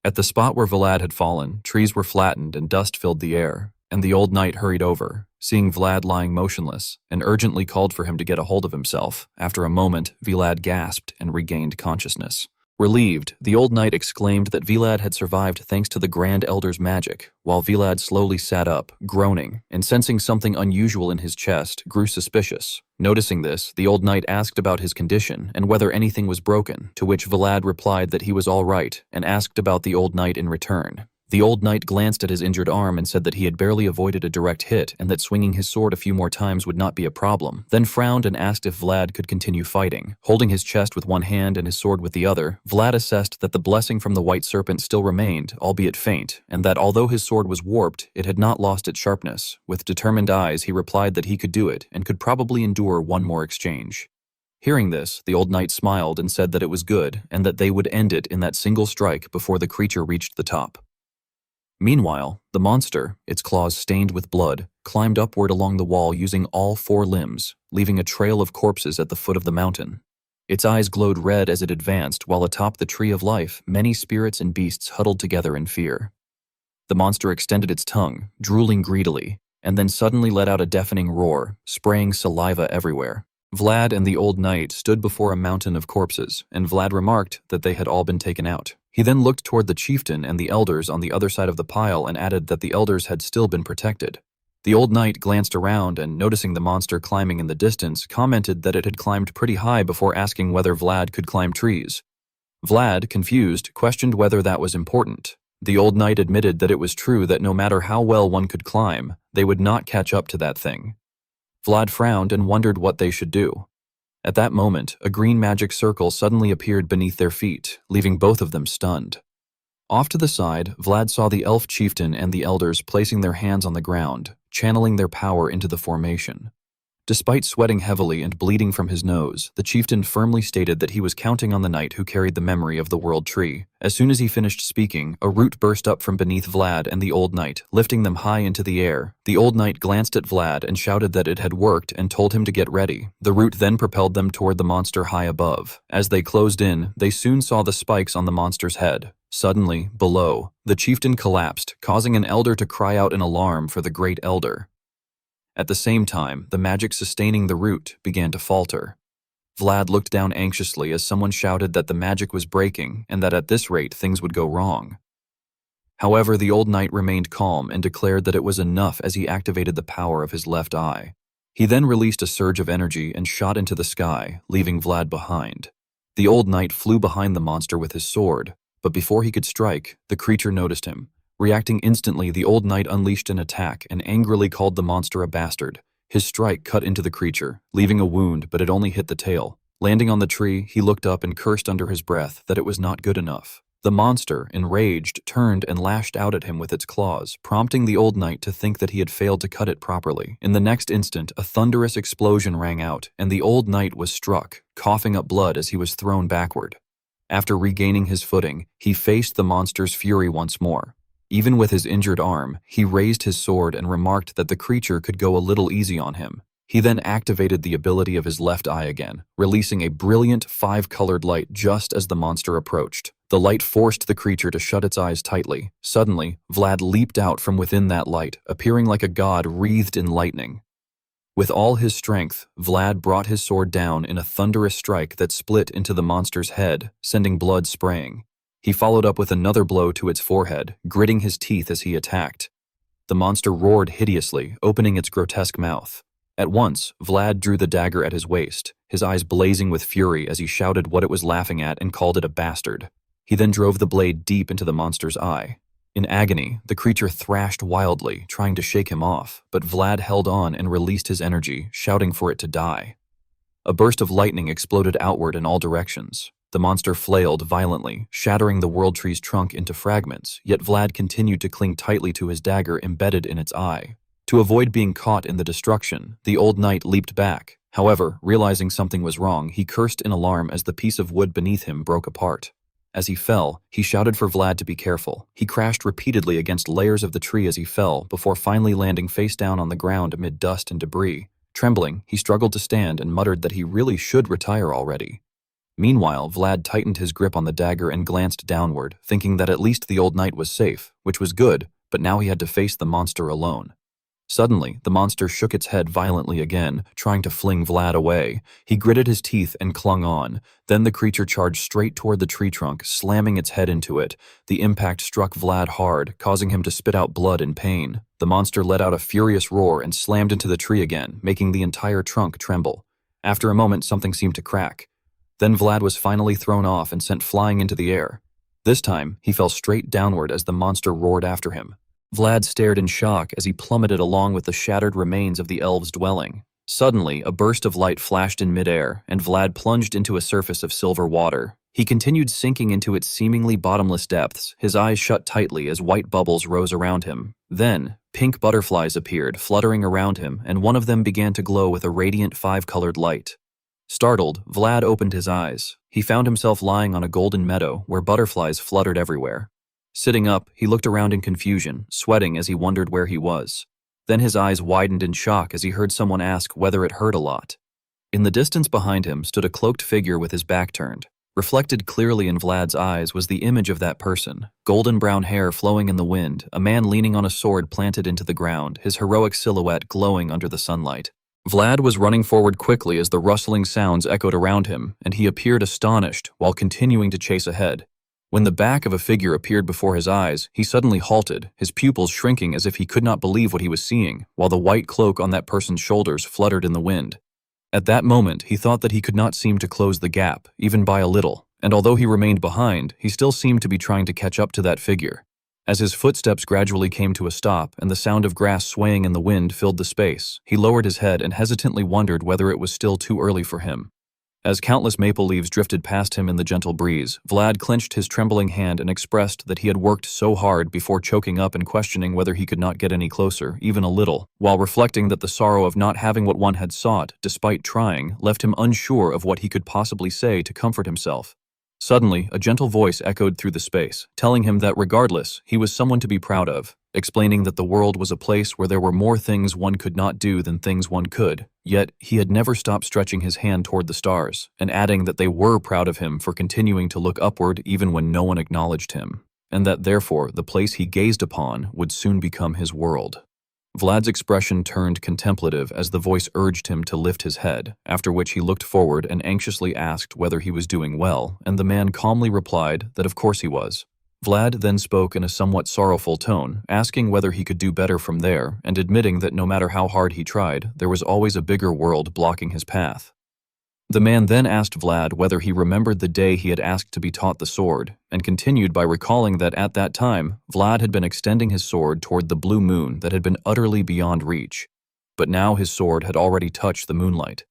At the spot where Vlad had fallen, trees were flattened and dust filled the air, and the old knight hurried over, seeing Vlad lying motionless, and urgently called for him to get a hold of himself. After a moment, Vlad gasped and regained consciousness. Relieved, the old knight exclaimed that Vlad had survived thanks to the Grand Elder's magic, while Vlad slowly sat up, groaning, and sensing something unusual in his chest, grew suspicious. Noticing this, the old knight asked about his condition and whether anything was broken, to which Vlad replied that he was all right, and asked about the old knight in return. The old knight glanced at his injured arm and said that he had barely avoided a direct hit and that swinging his sword a few more times would not be a problem, then frowned and asked if Vlad could continue fighting. Holding his chest with one hand and his sword with the other, Vlad assessed that the blessing from the white serpent still remained, albeit faint, and that although his sword was warped, it had not lost its sharpness. With determined eyes, he replied that he could do it and could probably endure one more exchange. Hearing this, the old knight smiled and said that it was good and that they would end it in that single strike before the creature reached the top. Meanwhile, the monster, its claws stained with blood, climbed upward along the wall using all 4 limbs, leaving a trail of corpses at the foot of the mountain. Its eyes glowed red as it advanced, while atop the tree of life, many spirits and beasts huddled together in fear. The monster extended its tongue, drooling greedily, and then suddenly let out a deafening roar, spraying saliva everywhere. Vlad and the old knight stood before a mountain of corpses, and Vlad remarked that they had all been taken out. He then looked toward the chieftain and the elders on the other side of the pile and added that the elders had still been protected. The old knight glanced around and, noticing the monster climbing in the distance, commented that it had climbed pretty high before asking whether Vlad could climb trees. Vlad, confused, questioned whether that was important. The old knight admitted that it was true that no matter how well one could climb, they would not catch up to that thing. Vlad frowned and wondered what they should do. At that moment, a green magic circle suddenly appeared beneath their feet, leaving both of them stunned. Off to the side, Vlad saw the elf chieftain and the elders placing their hands on the ground, channeling their power into the formation. Despite sweating heavily and bleeding from his nose, the chieftain firmly stated that he was counting on the knight who carried the memory of the world tree. As soon as he finished speaking, a root burst up from beneath Vlad and the old knight, lifting them high into the air. The old knight glanced at Vlad and shouted that it had worked and told him to get ready. The root then propelled them toward the monster high above. As they closed in, they soon saw the spikes on the monster's head. Suddenly, below, the chieftain collapsed, causing an elder to cry out in alarm for the great elder. At the same time, the magic sustaining the root began to falter. Vlad looked down anxiously as someone shouted that the magic was breaking and that at this rate things would go wrong. However, the old knight remained calm and declared that it was enough as he activated the power of his left eye. He then released a surge of energy and shot into the sky, leaving Vlad behind. The old knight flew behind the monster with his sword, but before he could strike, the creature noticed him. Reacting instantly, the old knight unleashed an attack and angrily called the monster a bastard. His strike cut into the creature, leaving a wound, but it only hit the tail. Landing on the tree, he looked up and cursed under his breath that it was not good enough. The monster, enraged, turned and lashed out at him with its claws, prompting the old knight to think that he had failed to cut it properly. In the next instant, a thunderous explosion rang out, and the old knight was struck, coughing up blood as he was thrown backward. After regaining his footing, he faced the monster's fury once more. Even with his injured arm, he raised his sword and remarked that the creature could go a little easy on him. He then activated the ability of his left eye again, releasing a brilliant 5-colored light just as the monster approached. The light forced the creature to shut its eyes tightly. Suddenly, Vlad leaped out from within that light, appearing like a god wreathed in lightning. With all his strength, Vlad brought his sword down in a thunderous strike that split into the monster's head, sending blood spraying. He followed up with another blow to its forehead, gritting his teeth as he attacked. The monster roared hideously, opening its grotesque mouth. At once, Vlad drew the dagger at his waist, his eyes blazing with fury as he shouted what it was laughing at and called it a bastard. He then drove the blade deep into the monster's eye. In agony, the creature thrashed wildly, trying to shake him off, but Vlad held on and released his energy, shouting for it to die. A burst of lightning exploded outward in all directions. The monster flailed violently, shattering the world tree's trunk into fragments, yet Vlad continued to cling tightly to his dagger embedded in its eye. To avoid being caught in the destruction, the old knight leaped back. However, realizing something was wrong, he cursed in alarm as the piece of wood beneath him broke apart. As he fell, he shouted for Vlad to be careful. He crashed repeatedly against layers of the tree as he fell, before finally landing face down on the ground amid dust and debris. Trembling, he struggled to stand and muttered that he really should retire already. Meanwhile, Vlad tightened his grip on the dagger and glanced downward, thinking that at least the old knight was safe, which was good, but now he had to face the monster alone. Suddenly, the monster shook its head violently again, trying to fling Vlad away. He gritted his teeth and clung on. Then the creature charged straight toward the tree trunk, slamming its head into it. The impact struck Vlad hard, causing him to spit out blood in pain. The monster let out a furious roar and slammed into the tree again, making the entire trunk tremble. After a moment, something seemed to crack. Then Vlad was finally thrown off and sent flying into the air. This time, he fell straight downward as the monster roared after him. Vlad stared in shock as he plummeted along with the shattered remains of the elves' dwelling. Suddenly, a burst of light flashed in midair, and Vlad plunged into a surface of silver water. He continued sinking into its seemingly bottomless depths, his eyes shut tightly as white bubbles rose around him. Then, pink butterflies appeared, fluttering around him, and one of them began to glow with a radiant five-colored light. Startled, Vlad opened his eyes. He found himself lying on a golden meadow where butterflies fluttered everywhere. Sitting up, he looked around in confusion, sweating as he wondered where he was. Then his eyes widened in shock as he heard someone ask whether it hurt a lot. In the distance behind him stood a cloaked figure with his back turned. Reflected clearly in Vlad's eyes was the image of that person, golden brown hair flowing in the wind, a man leaning on a sword planted into the ground, his heroic silhouette glowing under the sunlight. Vlad was running forward quickly as the rustling sounds echoed around him, and he appeared astonished while continuing to chase ahead. When the back of a figure appeared before his eyes, he suddenly halted, his pupils shrinking as if he could not believe what he was seeing, while the white cloak on that person's shoulders fluttered in the wind. At that moment, he thought that he could not seem to close the gap, even by a little, and although he remained behind, he still seemed to be trying to catch up to that figure. As his footsteps gradually came to a stop and the sound of grass swaying in the wind filled the space, he lowered his head and hesitantly wondered whether it was still too early for him. As countless maple leaves drifted past him in the gentle breeze, Vlad clenched his trembling hand and expressed that he had worked so hard before choking up and questioning whether he could not get any closer, even a little, while reflecting that the sorrow of not having what one had sought, despite trying, left him unsure of what he could possibly say to comfort himself. Suddenly, a gentle voice echoed through the space, telling him that regardless, he was someone to be proud of, explaining that the world was a place where there were more things one could not do than things one could. Yet, he had never stopped stretching his hand toward the stars, and adding that they were proud of him for continuing to look upward even when no one acknowledged him, and that therefore the place he gazed upon would soon become his world. Vlad's expression turned contemplative as the voice urged him to lift his head, after which he looked forward and anxiously asked whether he was doing well, and the man calmly replied that of course he was. Vlad then spoke in a somewhat sorrowful tone, asking whether he could do better from there, and admitting that no matter how hard he tried, there was always a bigger world blocking his path. The man then asked Vlad whether he remembered the day he had asked to be taught the sword, and continued by recalling that at that time, Vlad had been extending his sword toward the blue moon that had been utterly beyond reach, but now his sword had already touched the moonlight.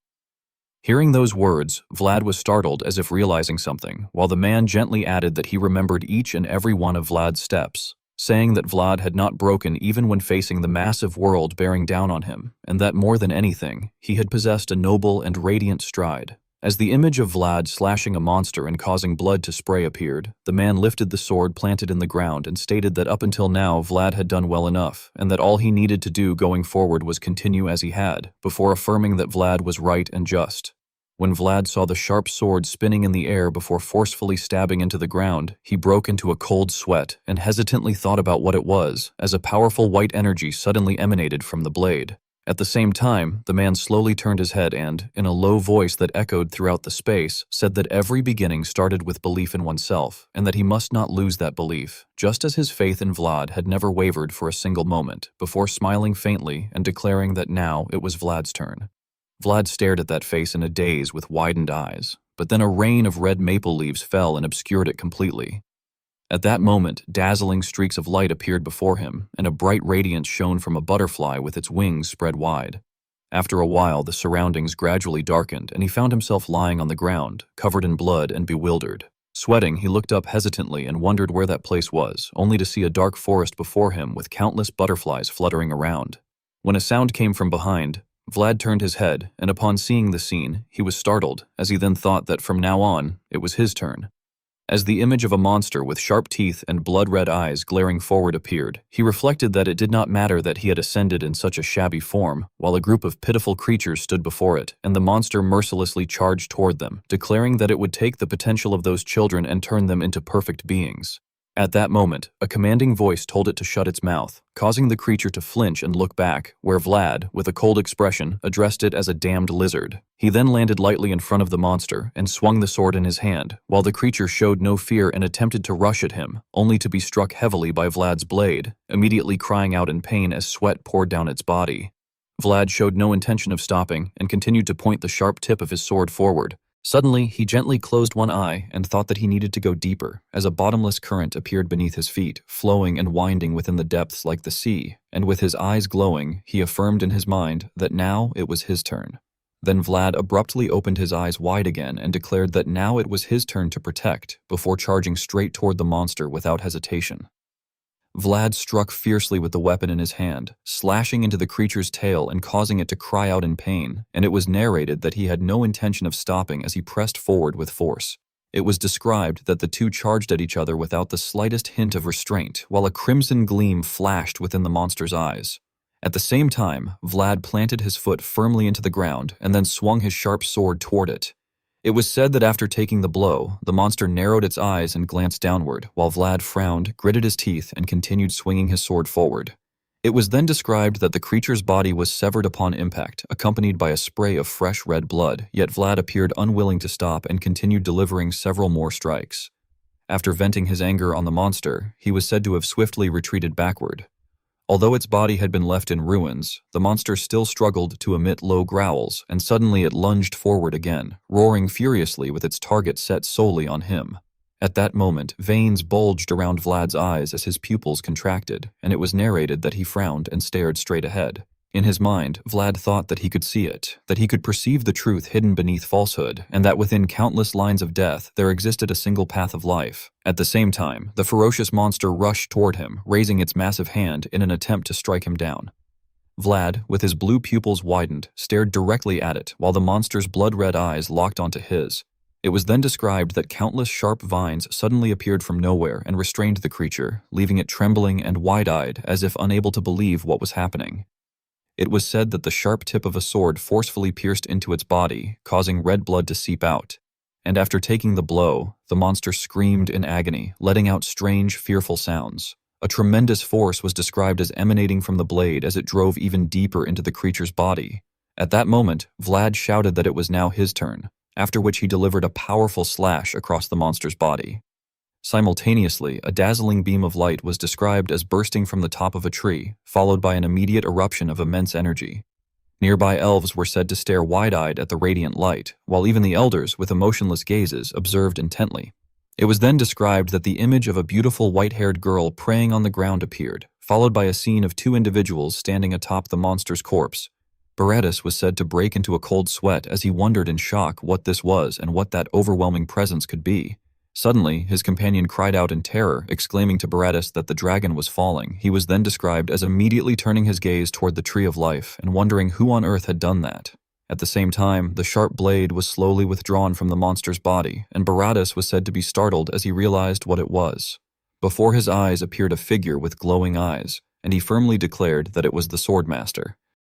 Hearing those words, Vlad was startled as if realizing something, while the man gently added that he remembered each and every one of Vlad's steps, saying that Vlad had not broken even when facing the massive world bearing down on him, and that more than anything, he had possessed a noble and radiant stride. As the image of Vlad slashing a monster and causing blood to spray appeared, the man lifted the sword planted in the ground and stated that up until now Vlad had done well enough, and that all he needed to do going forward was continue as he had, before affirming that Vlad was right and just. When Vlad saw the sharp sword spinning in the air before forcefully stabbing into the ground, he broke into a cold sweat and hesitantly thought about what it was, as a powerful white energy suddenly emanated from the blade. At the same time, the man slowly turned his head and, in a low voice that echoed throughout the space, said that every beginning started with belief in oneself, and that he must not lose that belief, just as his faith in Vlad had never wavered for a single moment, before smiling faintly and declaring that now it was Vlad's turn. Vlad stared at that face in a daze with widened eyes, but then a rain of red maple leaves fell and obscured it completely. At that moment, dazzling streaks of light appeared before him, and a bright radiance shone from a butterfly with its wings spread wide. After a while, the surroundings gradually darkened, and he found himself lying on the ground, covered in blood and bewildered. Sweating, he looked up hesitantly and wondered where that place was, only to see a dark forest before him with countless butterflies fluttering around. When a sound came from behind, Vlad turned his head, and upon seeing the scene, he was startled, as he then thought that from now on, it was his turn. As the image of a monster with sharp teeth and blood-red eyes glaring forward appeared, he reflected that it did not matter that he had ascended in such a shabby form, while a group of pitiful creatures stood before it, and the monster mercilessly charged toward them, declaring that it would take the potential of those children and turn them into perfect beings. At that moment, a commanding voice told it to shut its mouth, causing the creature to flinch and look back, where Vlad, with a cold expression, addressed it as a damned lizard. He then landed lightly in front of the monster and swung the sword in his hand, while the creature showed no fear and attempted to rush at him, only to be struck heavily by Vlad's blade, immediately crying out in pain as sweat poured down its body. Vlad showed no intention of stopping and continued to point the sharp tip of his sword forward. Suddenly, he gently closed one eye and thought that he needed to go deeper, as a bottomless current appeared beneath his feet, flowing and winding within the depths like the sea, and with his eyes glowing, he affirmed in his mind that now it was his turn. Then Vlad abruptly opened his eyes wide again and declared that now it was his turn to protect, before charging straight toward the monster without hesitation. Vlad struck fiercely with the weapon in his hand, slashing into the creature's tail and causing it to cry out in pain, and it was narrated that he had no intention of stopping as he pressed forward with force. It was described that the two charged at each other without the slightest hint of restraint, while a crimson gleam flashed within the monster's eyes. At the same time, Vlad planted his foot firmly into the ground and then swung his sharp sword toward it. It was said that after taking the blow, the monster narrowed its eyes and glanced downward, while Vlad frowned, gritted his teeth, and continued swinging his sword forward. It was then described that the creature's body was severed upon impact, accompanied by a spray of fresh red blood, yet Vlad appeared unwilling to stop and continued delivering several more strikes. After venting his anger on the monster, he was said to have swiftly retreated backward. Although its body had been left in ruins, the monster still struggled to emit low growls, and suddenly it lunged forward again, roaring furiously with its target set solely on him. At that moment, veins bulged around Vlad's eyes as his pupils contracted, and it was narrated that he frowned and stared straight ahead. In his mind, Vlad thought that he could see it, that he could perceive the truth hidden beneath falsehood, and that within countless lines of death there existed a single path of life. At the same time, the ferocious monster rushed toward him, raising its massive hand in an attempt to strike him down. Vlad, with his blue pupils widened, stared directly at it, while the monster's blood-red eyes locked onto his. It was then described that countless sharp vines suddenly appeared from nowhere and restrained the creature, leaving it trembling and wide-eyed as if unable to believe what was happening. It was said that the sharp tip of a sword forcefully pierced into its body, causing red blood to seep out. And after taking the blow, the monster screamed in agony, letting out strange, fearful sounds. A tremendous force was described as emanating from the blade as it drove even deeper into the creature's body. At that moment, Vlad shouted that it was now his turn, after which he delivered a powerful slash across the monster's body. Simultaneously, a dazzling beam of light was described as bursting from the top of a tree, followed by an immediate eruption of immense energy. Nearby elves were said to stare wide-eyed at the radiant light, while even the elders, with emotionless gazes, observed intently. It was then described that the image of a beautiful white-haired girl praying on the ground appeared, followed by a scene of two individuals standing atop the monster's corpse. Berettis was said to break into a cold sweat as he wondered in shock what this was and what that overwhelming presence could be. Suddenly, his companion cried out in terror, exclaiming to Berettis that the dragon was falling. He was then described as immediately turning his gaze toward the Tree of Life and wondering who on earth had done that. At the same time, the sharp blade was slowly withdrawn from the monster's body, and Berettis was said to be startled as he realized what it was. Before his eyes appeared a figure with glowing eyes, and he firmly declared that it was the Swordmaster.